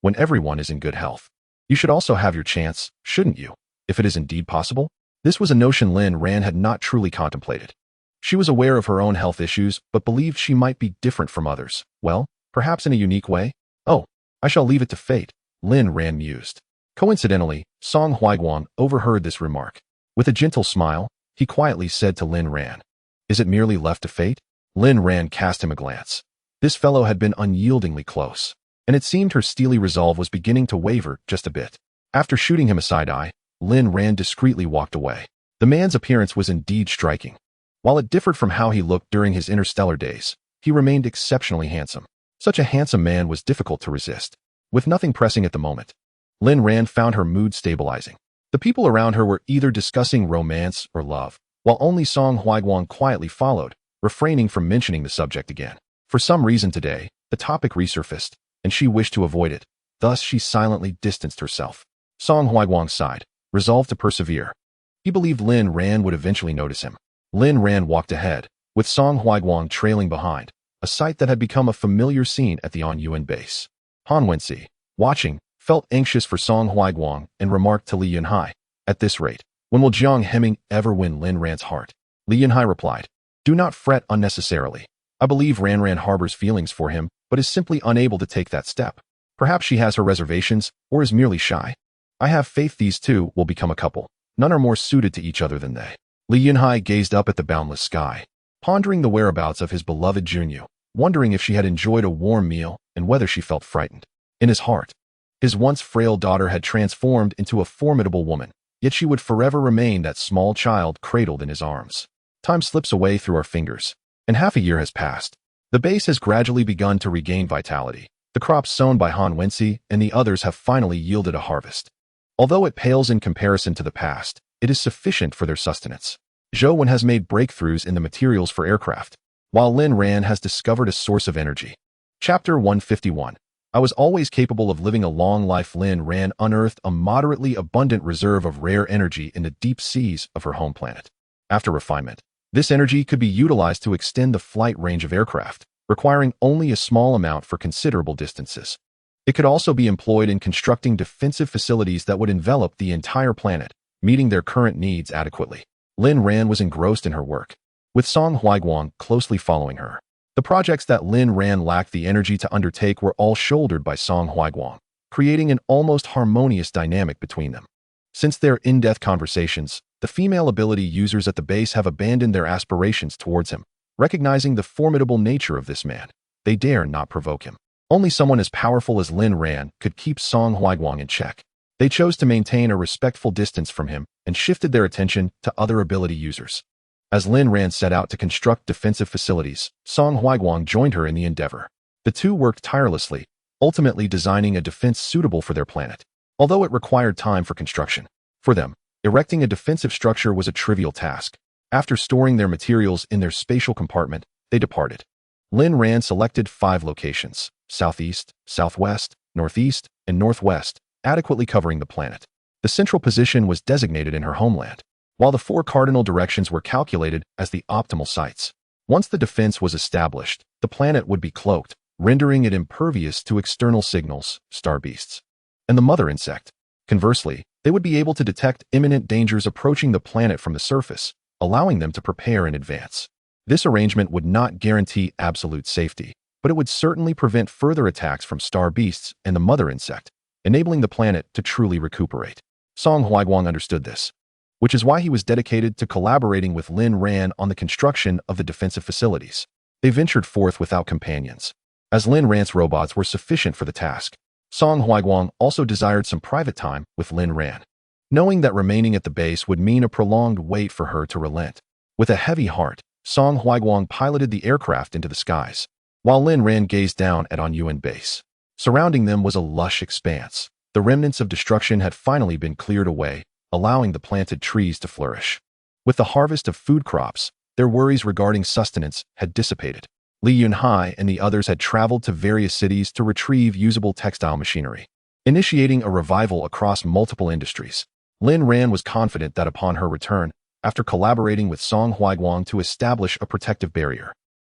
When everyone is in good health, you should also have your chance, shouldn't you? If it is indeed possible. This was a notion Lin Ran had not truly contemplated. She was aware of her own health issues, but believed she might be different from others. Well, perhaps in a unique way? "Oh, I shall leave it to fate," Lin Ran mused. Coincidentally, Song Huiguang overheard this remark. With a gentle smile, he quietly said to Lin Ran, "Is it merely left to fate?" Lin Ran cast him a glance. This fellow had been unyieldingly close, and it seemed her steely resolve was beginning to waver just a bit. After shooting him a side-eye, Lin Ran discreetly walked away. The man's appearance was indeed striking. While it differed from how he looked during his interstellar days, he remained exceptionally handsome. Such a handsome man was difficult to resist. With nothing pressing at the moment, Lin Ran found her mood stabilizing. The people around her were either discussing romance or love, while only Song Huiguang quietly followed, refraining from mentioning the subject again. For some reason today, the topic resurfaced, and she wished to avoid it. Thus she silently distanced herself. Song Huiguang sighed, resolved to persevere. He believed Lin Ran would eventually notice him. Lin Ran walked ahead, with Song Huiguang trailing behind, a sight that had become a familiar scene at the Anyuan base. Han Wenxi, watching, felt anxious for Song Huiguang and remarked to Li Yunhai, "At this rate, when will Jiang Heming ever win Lin Ran's heart?" Li Yunhai replied, "Do not fret unnecessarily. I believe Ran harbors feelings for him, but is simply unable to take that step. Perhaps she has her reservations, or is merely shy. I have faith these two will become a couple. None are more suited to each other than they." Li Yunhai gazed up at the boundless sky, pondering the whereabouts of his beloved Junyu, wondering if she had enjoyed a warm meal and whether she felt frightened. In his heart, his once frail daughter had transformed into a formidable woman, yet she would forever remain that small child cradled in his arms. Time slips away through our fingers, and half a year has passed. The base has gradually begun to regain vitality. The crops sown by Han Wenxi and the others have finally yielded a harvest. Although it pales in comparison to the past, it is sufficient for their sustenance. Zhou Wen has made breakthroughs in the materials for aircraft, while Lin Ran has discovered a source of energy. Chapter 151. I was always capable of living a long life. Lin Ran unearthed a moderately abundant reserve of rare energy in the deep seas of her home planet. After refinement, this energy could be utilized to extend the flight range of aircraft, requiring only a small amount for considerable distances. It could also be employed in constructing defensive facilities that would envelop the entire planet, meeting their current needs adequately. Lin Ran was engrossed in her work, with Song Huiguang closely following her. The projects that Lin Ran lacked the energy to undertake were all shouldered by Song Huiguang, creating an almost harmonious dynamic between them. Since their in-depth conversations, the female ability users at the base have abandoned their aspirations towards him, recognizing the formidable nature of this man. They dare not provoke him. Only someone as powerful as Lin Ran could keep Song Huiguang in check. They chose to maintain a respectful distance from him and shifted their attention to other ability users. As Lin Ran set out to construct defensive facilities, Song Huiguang joined her in the endeavor. The two worked tirelessly, ultimately designing a defense suitable for their planet. Although it required time for construction, for them, erecting a defensive structure was a trivial task. After storing their materials in their spatial compartment, they departed. Lin Ran selected 5 locations: southeast, southwest, northeast, and northwest, adequately covering the planet. The central position was designated in her homeland, while the 4 cardinal directions were calculated as the optimal sites. Once the defense was established, the planet would be cloaked, rendering it impervious to external signals, star beasts, and the mother insect. Conversely, they would be able to detect imminent dangers approaching the planet from the surface, allowing them to prepare in advance. This arrangement would not guarantee absolute safety, but it would certainly prevent further attacks from star beasts and the mother insect, enabling the planet to truly recuperate. Song Huiguang understood this, which is why he was dedicated to collaborating with Lin Ran on the construction of the defensive facilities. They ventured forth without companions, as Lin Ran's robots were sufficient for the task. Song Huiguang also desired some private time with Lin Ran, knowing that remaining at the base would mean a prolonged wait for her to relent. With a heavy heart, Song Huiguang piloted the aircraft into the skies, while Lin Ran gazed down at Anyuan base. Surrounding them was a lush expanse. The remnants of destruction had finally been cleared away, allowing the planted trees to flourish. With the harvest of food crops, their worries regarding sustenance had dissipated. Li Yunhai and the others had traveled to various cities to retrieve usable textile machinery, initiating a revival across multiple industries. Lin Ran was confident that upon her return, after collaborating with Song Huiguang to establish a protective barrier,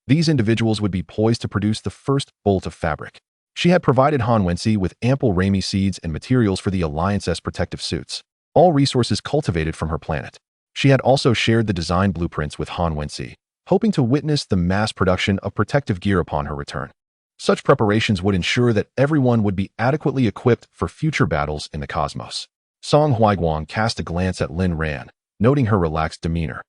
these individuals would be poised to produce the first bolt of fabric. She had provided Han Wenxi with ample Rami seeds and materials for the Alliance's protective suits, all resources cultivated from her planet. She had also shared the design blueprints with Han Wenxi, hoping to witness the mass production of protective gear upon her return. Such preparations would ensure that everyone would be adequately equipped for future battles in the cosmos. Song Huiguang cast a glance at Lin Ran, noting her relaxed demeanor,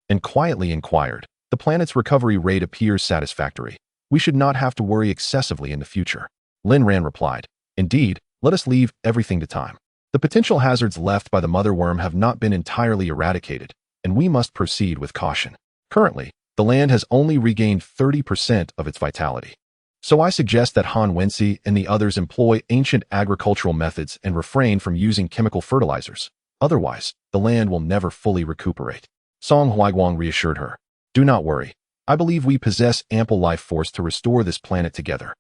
and quietly inquired, "The planet's recovery rate appears satisfactory. We should not have to worry excessively in the future." Lin Ran replied, "Indeed, let us leave everything to time. The potential hazards left by the mother worm have not been entirely eradicated, and we must proceed with caution. Currently, the land has only regained 30% of its vitality. So I suggest that Han Wenxi and the others employ ancient agricultural methods and refrain from using chemical fertilizers. Otherwise, the land will never fully recuperate." Song Huiguang reassured her, "Do not worry. I believe we possess ample life force to restore this planet together.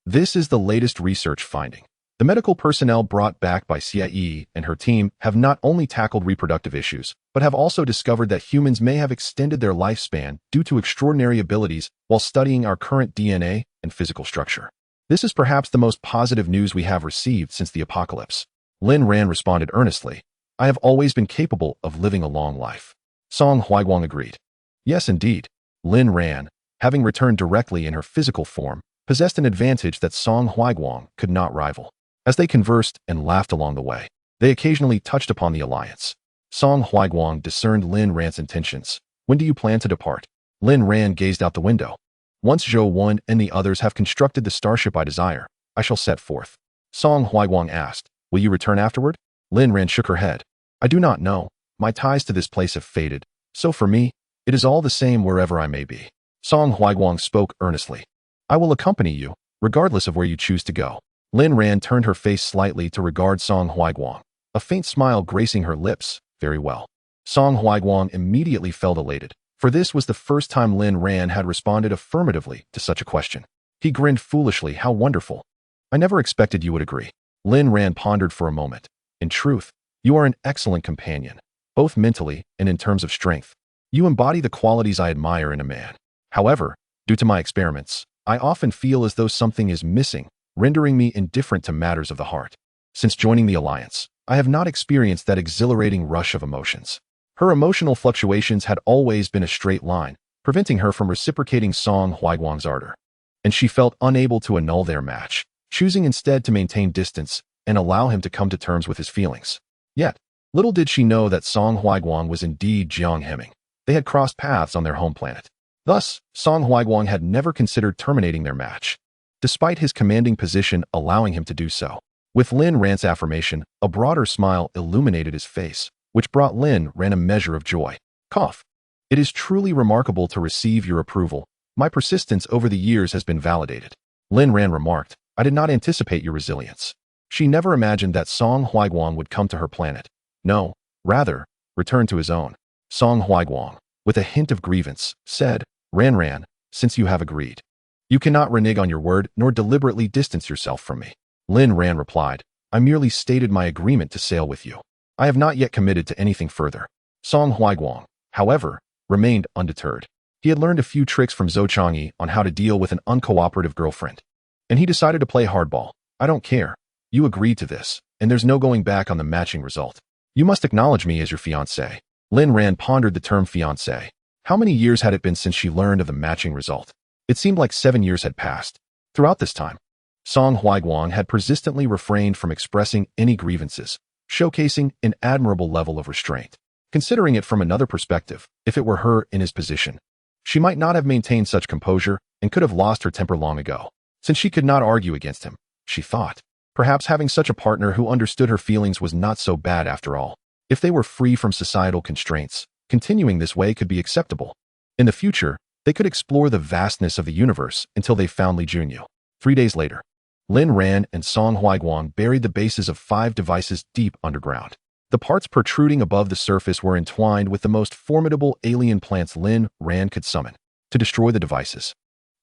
This is the latest research finding. The medical personnel brought back by CIE and her team have not only tackled reproductive issues, but have also discovered that humans may have extended their lifespan due to extraordinary abilities while studying our current DNA and physical structure. This is perhaps the most positive news we have received since the apocalypse." Lin Ran responded earnestly, "I have always been capable of living a long life." Song Huiguang agreed. Yes, indeed. Lin Ran, having returned directly in her physical form, possessed an advantage that Song Huiguang could not rival. As they conversed and laughed along the way, they occasionally touched upon the alliance. Song Huiguang discerned Lin Ran's intentions. "When do you plan to depart?" Lin Ran gazed out the window. "Once Zhou Wen and the others have constructed the starship I desire, I shall set forth." Song Huiguang asked, "Will you return afterward?" Lin Ran shook her head. "I do not know. My ties to this place have faded, so for me, it is all the same wherever I may be." Song Huiguang spoke earnestly. "I will accompany you, regardless of where you choose to go." Lin Ran turned her face slightly to regard Song Huiguang, a faint smile gracing her lips. "Very well." Song Huiguang immediately felt elated, for this was the first time Lin Ran had responded affirmatively to such a question. He grinned foolishly. "How wonderful. I never expected you would agree." Lin Ran pondered for a moment. "In truth, you are an excellent companion, both mentally and in terms of strength. You embody the qualities I admire in a man. However, due to my experiments, I often feel as though something is missing, rendering me indifferent to matters of the heart. Since joining the alliance, I have not experienced that exhilarating rush of emotions. Her emotional fluctuations had always been a straight line, preventing her from reciprocating Song Huaiguang's ardor. And she felt unable to annul their match, choosing instead to maintain distance and allow him to come to terms with his feelings. Yet, little did she know that Song Huaiguang was indeed Jiang Heming. They had crossed paths on their home planet. Thus, Song Huaiguang had never considered terminating their match, despite his commanding position allowing him to do so. With Lin Ran's affirmation, a broader smile illuminated his face, which brought Lin Ran a measure of joy. Cough. It is truly remarkable to receive your approval. My persistence over the years has been validated. Lin Ran remarked, I did not anticipate your resilience. She never imagined that Song Huaiguang would come to her planet. No, rather, return to his own. Song Huaiguang, with a hint of grievance, said, Ran, since you have agreed, you cannot renege on your word nor deliberately distance yourself from me. Lin Ran replied, I merely stated my agreement to sail with you. I have not yet committed to anything further. Song Huaiguang, however, remained undeterred. He had learned a few tricks from Zhou Changyi on how to deal with an uncooperative girlfriend. And he decided to play hardball. I don't care. You agreed to this, and there's no going back on the matching result. You must acknowledge me as your fiancé. Lin Ran pondered the term fiancé. How many years had it been since she learned of the matching result? It seemed like 7 years had passed. Throughout this time, Song Huaiguang had persistently refrained from expressing any grievances, showcasing an admirable level of restraint. Considering it from another perspective, if it were her in his position, she might not have maintained such composure and could have lost her temper long ago. Since she could not argue against him, she thought, perhaps having such a partner who understood her feelings was not so bad after all. If they were free from societal constraints, continuing this way could be acceptable. In the future, they could explore the vastness of the universe until they found Li Junyu. 3 days later, Lin Ran and Song Huaiguang buried the bases of 5 devices deep underground. The parts protruding above the surface were entwined with the most formidable alien plants Lin Ran could summon. To destroy the devices,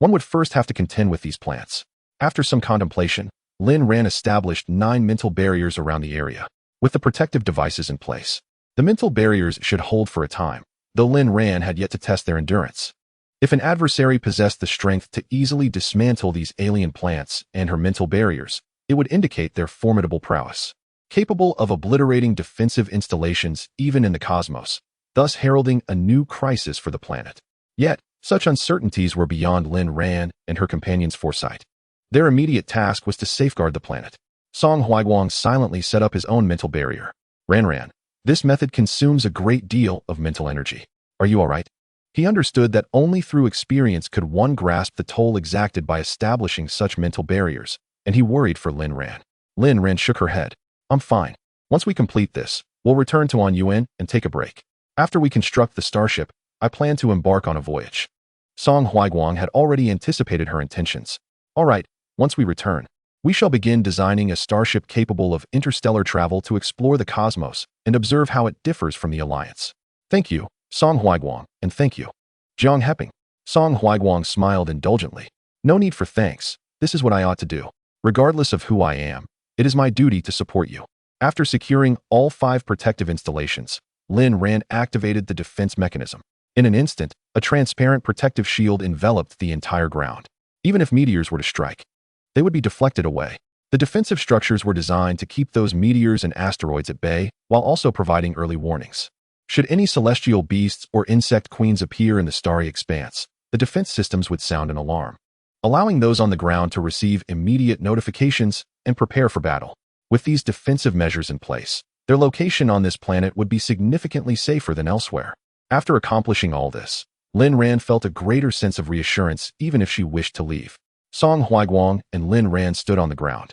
one would first have to contend with these plants. After some contemplation, Lin Ran established 9 mental barriers around the area, with the protective devices in place. The mental barriers should hold for a time, though Lin Ran had yet to test their endurance. If an adversary possessed the strength to easily dismantle these alien plants and her mental barriers, it would indicate their formidable prowess, capable of obliterating defensive installations even in the cosmos, thus heralding a new crisis for the planet. Yet, such uncertainties were beyond Lin Ran and her companion's foresight. Their immediate task was to safeguard the planet. Song Huaiguang silently set up his own mental barrier. Ran, this method consumes a great deal of mental energy. Are you all right? He understood that only through experience could one grasp the toll exacted by establishing such mental barriers, and he worried for Lin Ran. Lin Ran shook her head. I'm fine. Once we complete this, we'll return to Anyuan and take a break. After we construct the starship, I plan to embark on a voyage. Song Huaiguang had already anticipated her intentions. All right, once we return, we shall begin designing a starship capable of interstellar travel to explore the cosmos and observe how it differs from the Alliance. Thank you, Song Huaiguang, and thank you, Jiang Heping. Song Huaiguang smiled indulgently. No need for thanks. This is what I ought to do. Regardless of who I am, it is my duty to support you. After securing all 5 protective installations, Lin Ran activated the defense mechanism. In an instant, a transparent protective shield enveloped the entire ground. Even if meteors were to strike, they would be deflected away. The defensive structures were designed to keep those meteors and asteroids at bay while also providing early warnings. Should any celestial beasts or insect queens appear in the starry expanse, the defense systems would sound an alarm, allowing those on the ground to receive immediate notifications and prepare for battle. With these defensive measures in place, their location on this planet would be significantly safer than elsewhere. After accomplishing all this, Lin Ran felt a greater sense of reassurance even if she wished to leave. Song Huaiguang and Lin Ran stood on the ground,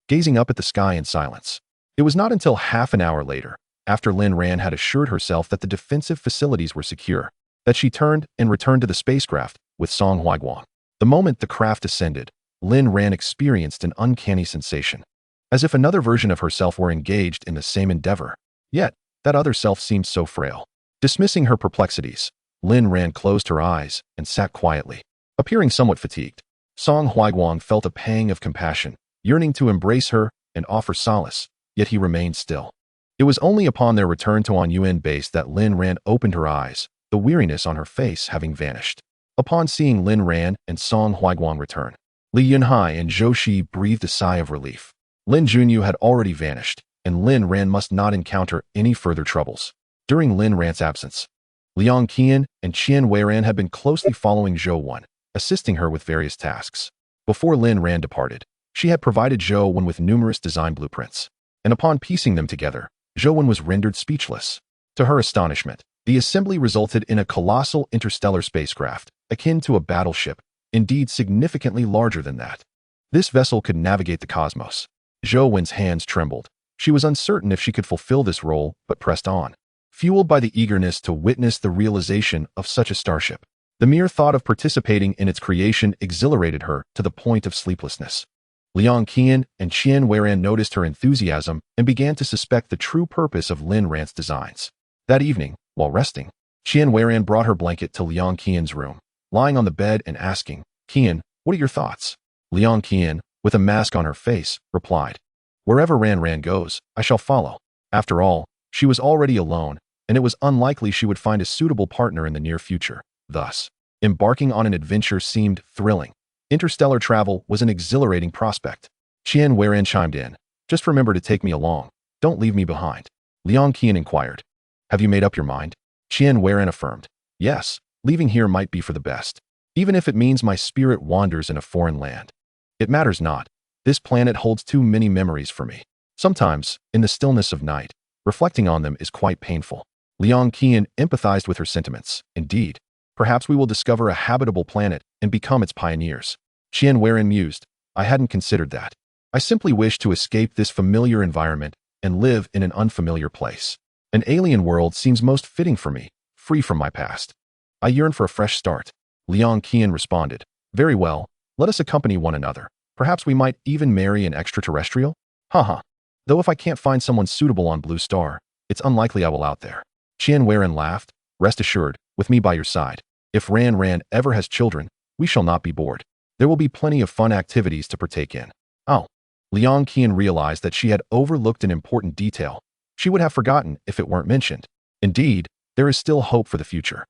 gazing up at the sky in silence. It was not until half an hour later, after Lin Ran had assured herself that the defensive facilities were secure, that she turned and returned to the spacecraft with Song Huaiguang. The moment the craft descended, Lin Ran experienced an uncanny sensation, as if another version of herself were engaged in the same endeavor. Yet, that other self seemed so frail. Dismissing her perplexities, Lin Ran closed her eyes and sat quietly, appearing somewhat fatigued. Song Huaiguang felt a pang of compassion, yearning to embrace her and offer solace, yet he remained still. It was only upon their return to Anyuan base that Lin Ran opened her eyes, the weariness on her face having vanished. Upon seeing Lin Ran and Song Huaiguang return, Li Yunhai and Zhou Shi breathed a sigh of relief. Lin Junyu had already vanished, and Lin Ran must not encounter any further troubles. During Lin Ran's absence, Liang Qian and Qian Weiran had been closely following Zhou Wen, assisting her with various tasks. Before Lin Ran departed, she had provided Zhou Wen with numerous design blueprints, and upon piecing them together, Zhou Wen was rendered speechless. To her astonishment, the assembly resulted in a colossal interstellar spacecraft, akin to a battleship, indeed significantly larger than that. This vessel could navigate the cosmos. Zhou Wen's hands trembled. She was uncertain if she could fulfill this role, but pressed on. Fueled by the eagerness to witness the realization of such a starship, the mere thought of participating in its creation exhilarated her to the point of sleeplessness. Liang Qian and Qian Weiran noticed her enthusiasm and began to suspect the true purpose of Lin Ran's designs. That evening, while resting, Qian Weiran brought her blanket to Liang Qian's room, lying on the bed and asking, "Qian, what are your thoughts?" Liang Qian, with a mask on her face, replied, "Wherever Ran Ran goes, I shall follow." After all, she was already alone, and it was unlikely she would find a suitable partner in the near future. Thus, embarking on an adventure seemed thrilling. Interstellar travel was an exhilarating prospect. Qian Weiran chimed in, "Just remember to take me along. Don't leave me behind." Liang Qian inquired, "Have you made up your mind?" Qian Weiran affirmed, "Yes, leaving here might be for the best, even if it means my spirit wanders in a foreign land. It matters not. This planet holds too many memories for me. Sometimes, in the stillness of night, reflecting on them is quite painful." Liang Qian empathized with her sentiments. "Indeed, perhaps we will discover a habitable planet and become its pioneers." Qian Weiran mused, "I hadn't considered that. I simply wish to escape this familiar environment and live in an unfamiliar place. An alien world seems most fitting for me, free from my past. I yearn for a fresh start." Liang Qian responded, "Very well, let us accompany one another. Perhaps we might even marry an extraterrestrial? Haha. Though if I can't find someone suitable on Blue Star, it's unlikely I will out there." Qian Weiran laughed, "Rest assured, with me by your side. If Ran Ran ever has children, we shall not be bored. There will be plenty of fun activities to partake in." Oh. Liang Qian realized that she had overlooked an important detail. She would have forgotten if it weren't mentioned. Indeed, there is still hope for the future.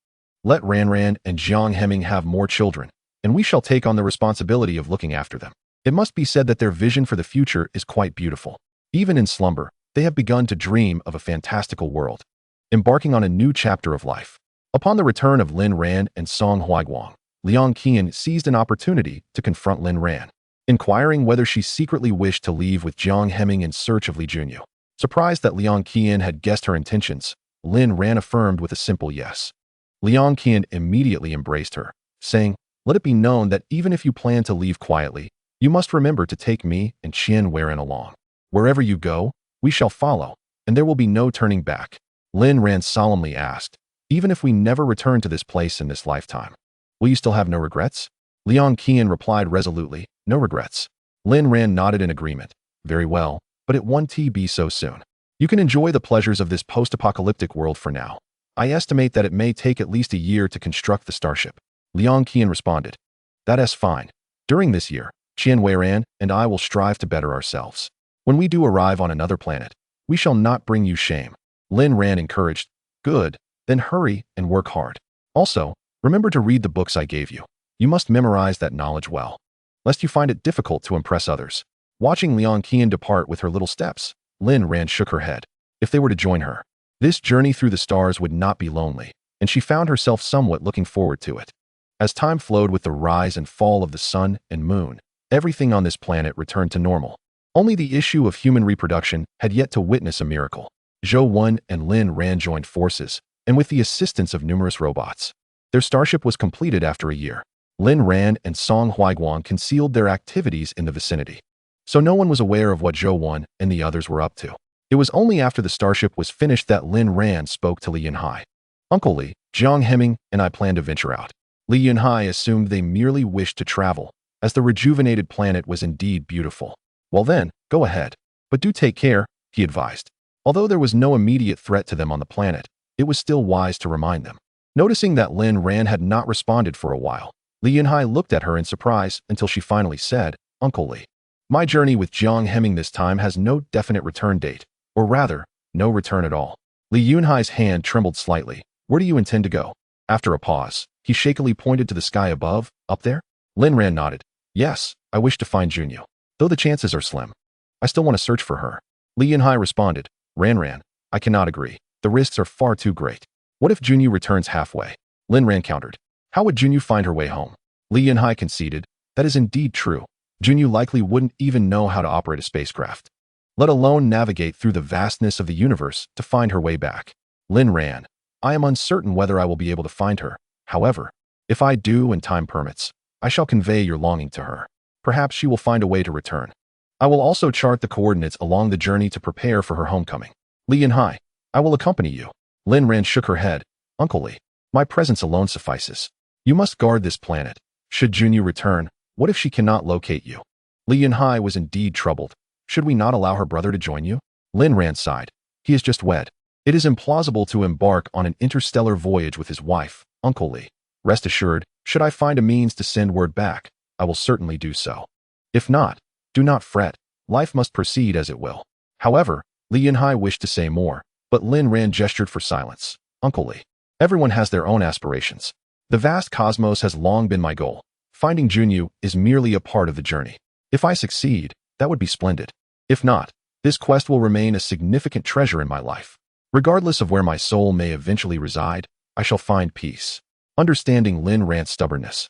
Let Ran Ran and Jiang Heming have more children, and we shall take on the responsibility of looking after them. It must be said that their vision for the future is quite beautiful. Even in slumber, they have begun to dream of a fantastical world, embarking on a new chapter of life. Upon the return of Lin Ran and Song Huaiguang, Liang Qian seized an opportunity to confront Lin Ran, inquiring whether she secretly wished to leave with Jiang Heming in search of Li Junyu. Surprised that Liang Qian had guessed her intentions, Lin Ran affirmed with a simple yes. Liang Qian immediately embraced her, saying, "Let it be known that even if you plan to leave quietly, you must remember to take me and Qian Weiran along. Wherever you go, we shall follow, and there will be no turning back." Lin Ran solemnly asked, "Even if we never return to this place in this lifetime, will you still have no regrets?" Liang Qian replied resolutely, "No regrets." Lin Ran nodded in agreement. "Very well, but it won't be so soon. You can enjoy the pleasures of this post-apocalyptic world for now. I estimate that it may take at least a year to construct the starship." Liang Qian responded, "That is fine. During this year, Qian Weiran and I will strive to better ourselves. When we do arrive on another planet, we shall not bring you shame." Lin Ran encouraged, "Good, then hurry and work hard. Also, remember to read the books I gave you. You must memorize that knowledge well, lest you find it difficult to impress others." Watching Liang Qian depart with her little steps, Lin Ran shook her head. If they were to join her, this journey through the stars would not be lonely, and she found herself somewhat looking forward to it. As time flowed with the rise and fall of the sun and moon, everything on this planet returned to normal. Only the issue of human reproduction had yet to witness a miracle. Zhou Wen and Lin Ran joined forces, and with the assistance of numerous robots, their starship was completed after a year. Lin Ran and Song Huaiguang concealed their activities in the vicinity, so no one was aware of what Zhou Wen and the others were up to. It was only after the starship was finished that Lin Ran spoke to Li Yunhai. "Uncle Li, Jiang Heming and I plan to venture out." Li Yunhai assumed they merely wished to travel, as the rejuvenated planet was indeed beautiful. "Well then, go ahead. But do take care," he advised. Although there was no immediate threat to them on the planet, it was still wise to remind them. Noticing that Lin Ran had not responded for a while, Li Yunhai looked at her in surprise until she finally said, "Uncle Li, my journey with Jiang Heming this time has no definite return date, or rather, no return at all." Li Yunhai's hand trembled slightly. "Where do you intend to go?" After a pause, he shakily pointed to the sky above. "Up there?" Lin Ran nodded. Yes, I wish to find Junyu. Though the chances are slim. I still want to search for her. Li Yunhai responded, Ran, I cannot agree. The risks are far too great. What if Junyu returns halfway? Lin Ran countered. How would Junyu find her way home? Li Yunhai conceded, that is indeed true. Junyu likely wouldn't even know how to operate a spacecraft, let alone navigate through the vastness of the universe to find her way back. Lin Ran, I am uncertain whether I will be able to find her. However, if I do and time permits, I shall convey your longing to her. Perhaps she will find a way to return. I will also chart the coordinates along the journey to prepare for her homecoming. Li Yunhai, I will accompany you. Lin Ran shook her head. Uncle Li, my presence alone suffices. You must guard this planet. Should Junyu return, what if she cannot locate you? Li Yunhai was indeed troubled. Should we not allow her brother to join you? Lin Ran sighed. He is just wed. It is implausible to embark on an interstellar voyage with his wife, Uncle Li. Rest assured, should I find a means to send word back, I will certainly do so. If not, do not fret. Life must proceed as it will. However, Li Yunhai wished to say more, but Lin Ran gestured for silence. Uncle Li, everyone has their own aspirations. The vast cosmos has long been my goal. Finding Junyu is merely a part of the journey. If I succeed, that would be splendid. If not, this quest will remain a significant treasure in my life. Regardless of where my soul may eventually reside, I shall find peace. Understanding Lin Ran's stubbornness,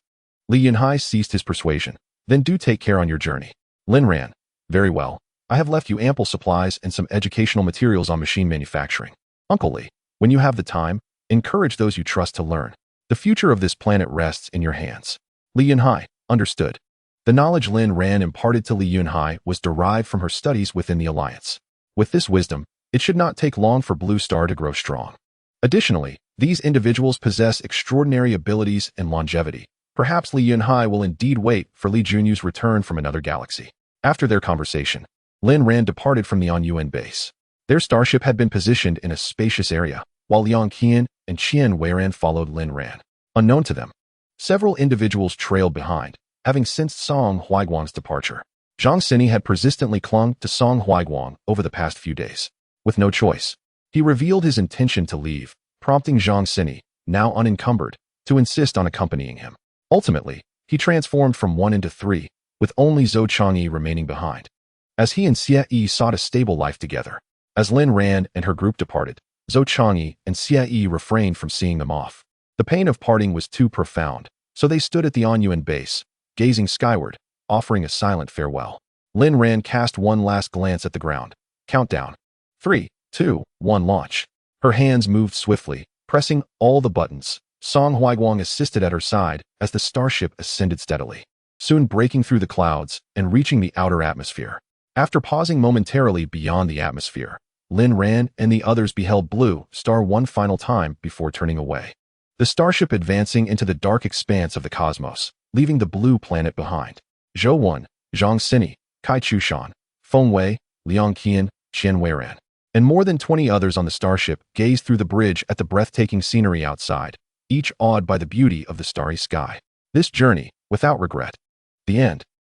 Li Yunhai ceased his persuasion. Then do take care on your journey. Lin Ran, very well. I have left you ample supplies and some educational materials on machine manufacturing. Uncle Li, when you have the time, encourage those you trust to learn. The future of this planet rests in your hands. Li Yunhai, understood. The knowledge Lin Ran imparted to Li Yunhai was derived from her studies within the Alliance. With this wisdom, it should not take long for Blue Star to grow strong. Additionally, these individuals possess extraordinary abilities and longevity. Perhaps Li Yunhai will indeed wait for Li Junyu's return from another galaxy. After their conversation, Lin Ran departed from the On-Yuan base. Their starship had been positioned in a spacious area, while Liang Qian and Qian Weiran followed Lin Ran. Unknown to them, several individuals trailed behind, having sensed Song Huaiguang's departure. Zhang Sini had persistently clung to Song Huaiguang over the past few days. With no choice, he revealed his intention to leave, prompting Zhang Sini, now unencumbered, to insist on accompanying him. Ultimately, he transformed from 1 into 3, with only Zhou Changyi remaining behind, as he and Xie Yi sought a stable life together. As Lin Ran and her group departed, Zhou Changyi and Xie Yi refrained from seeing them off. The pain of parting was too profound, so they stood at the On-Yuan base, gazing skyward, offering a silent farewell. Lin Ran cast one last glance at the ground. Countdown. 3, 2, 1 launch. Her hands moved swiftly, pressing all the buttons. Song Huaiguang assisted at her side as the starship ascended steadily, soon breaking through the clouds and reaching the outer atmosphere. After pausing momentarily beyond the atmosphere, Lin Ran and the others beheld Blue Star one final time before turning away. The starship advancing into the dark expanse of the cosmos, leaving the blue planet behind. Zhou Wen, Zhang Sini, Kai Chushan, Feng Wei, Liang Qian, Qian Weiran, and more than 20 others on the starship gazed through the bridge at the breathtaking scenery outside, each awed by the beauty of the starry sky. This journey, without regret. The end.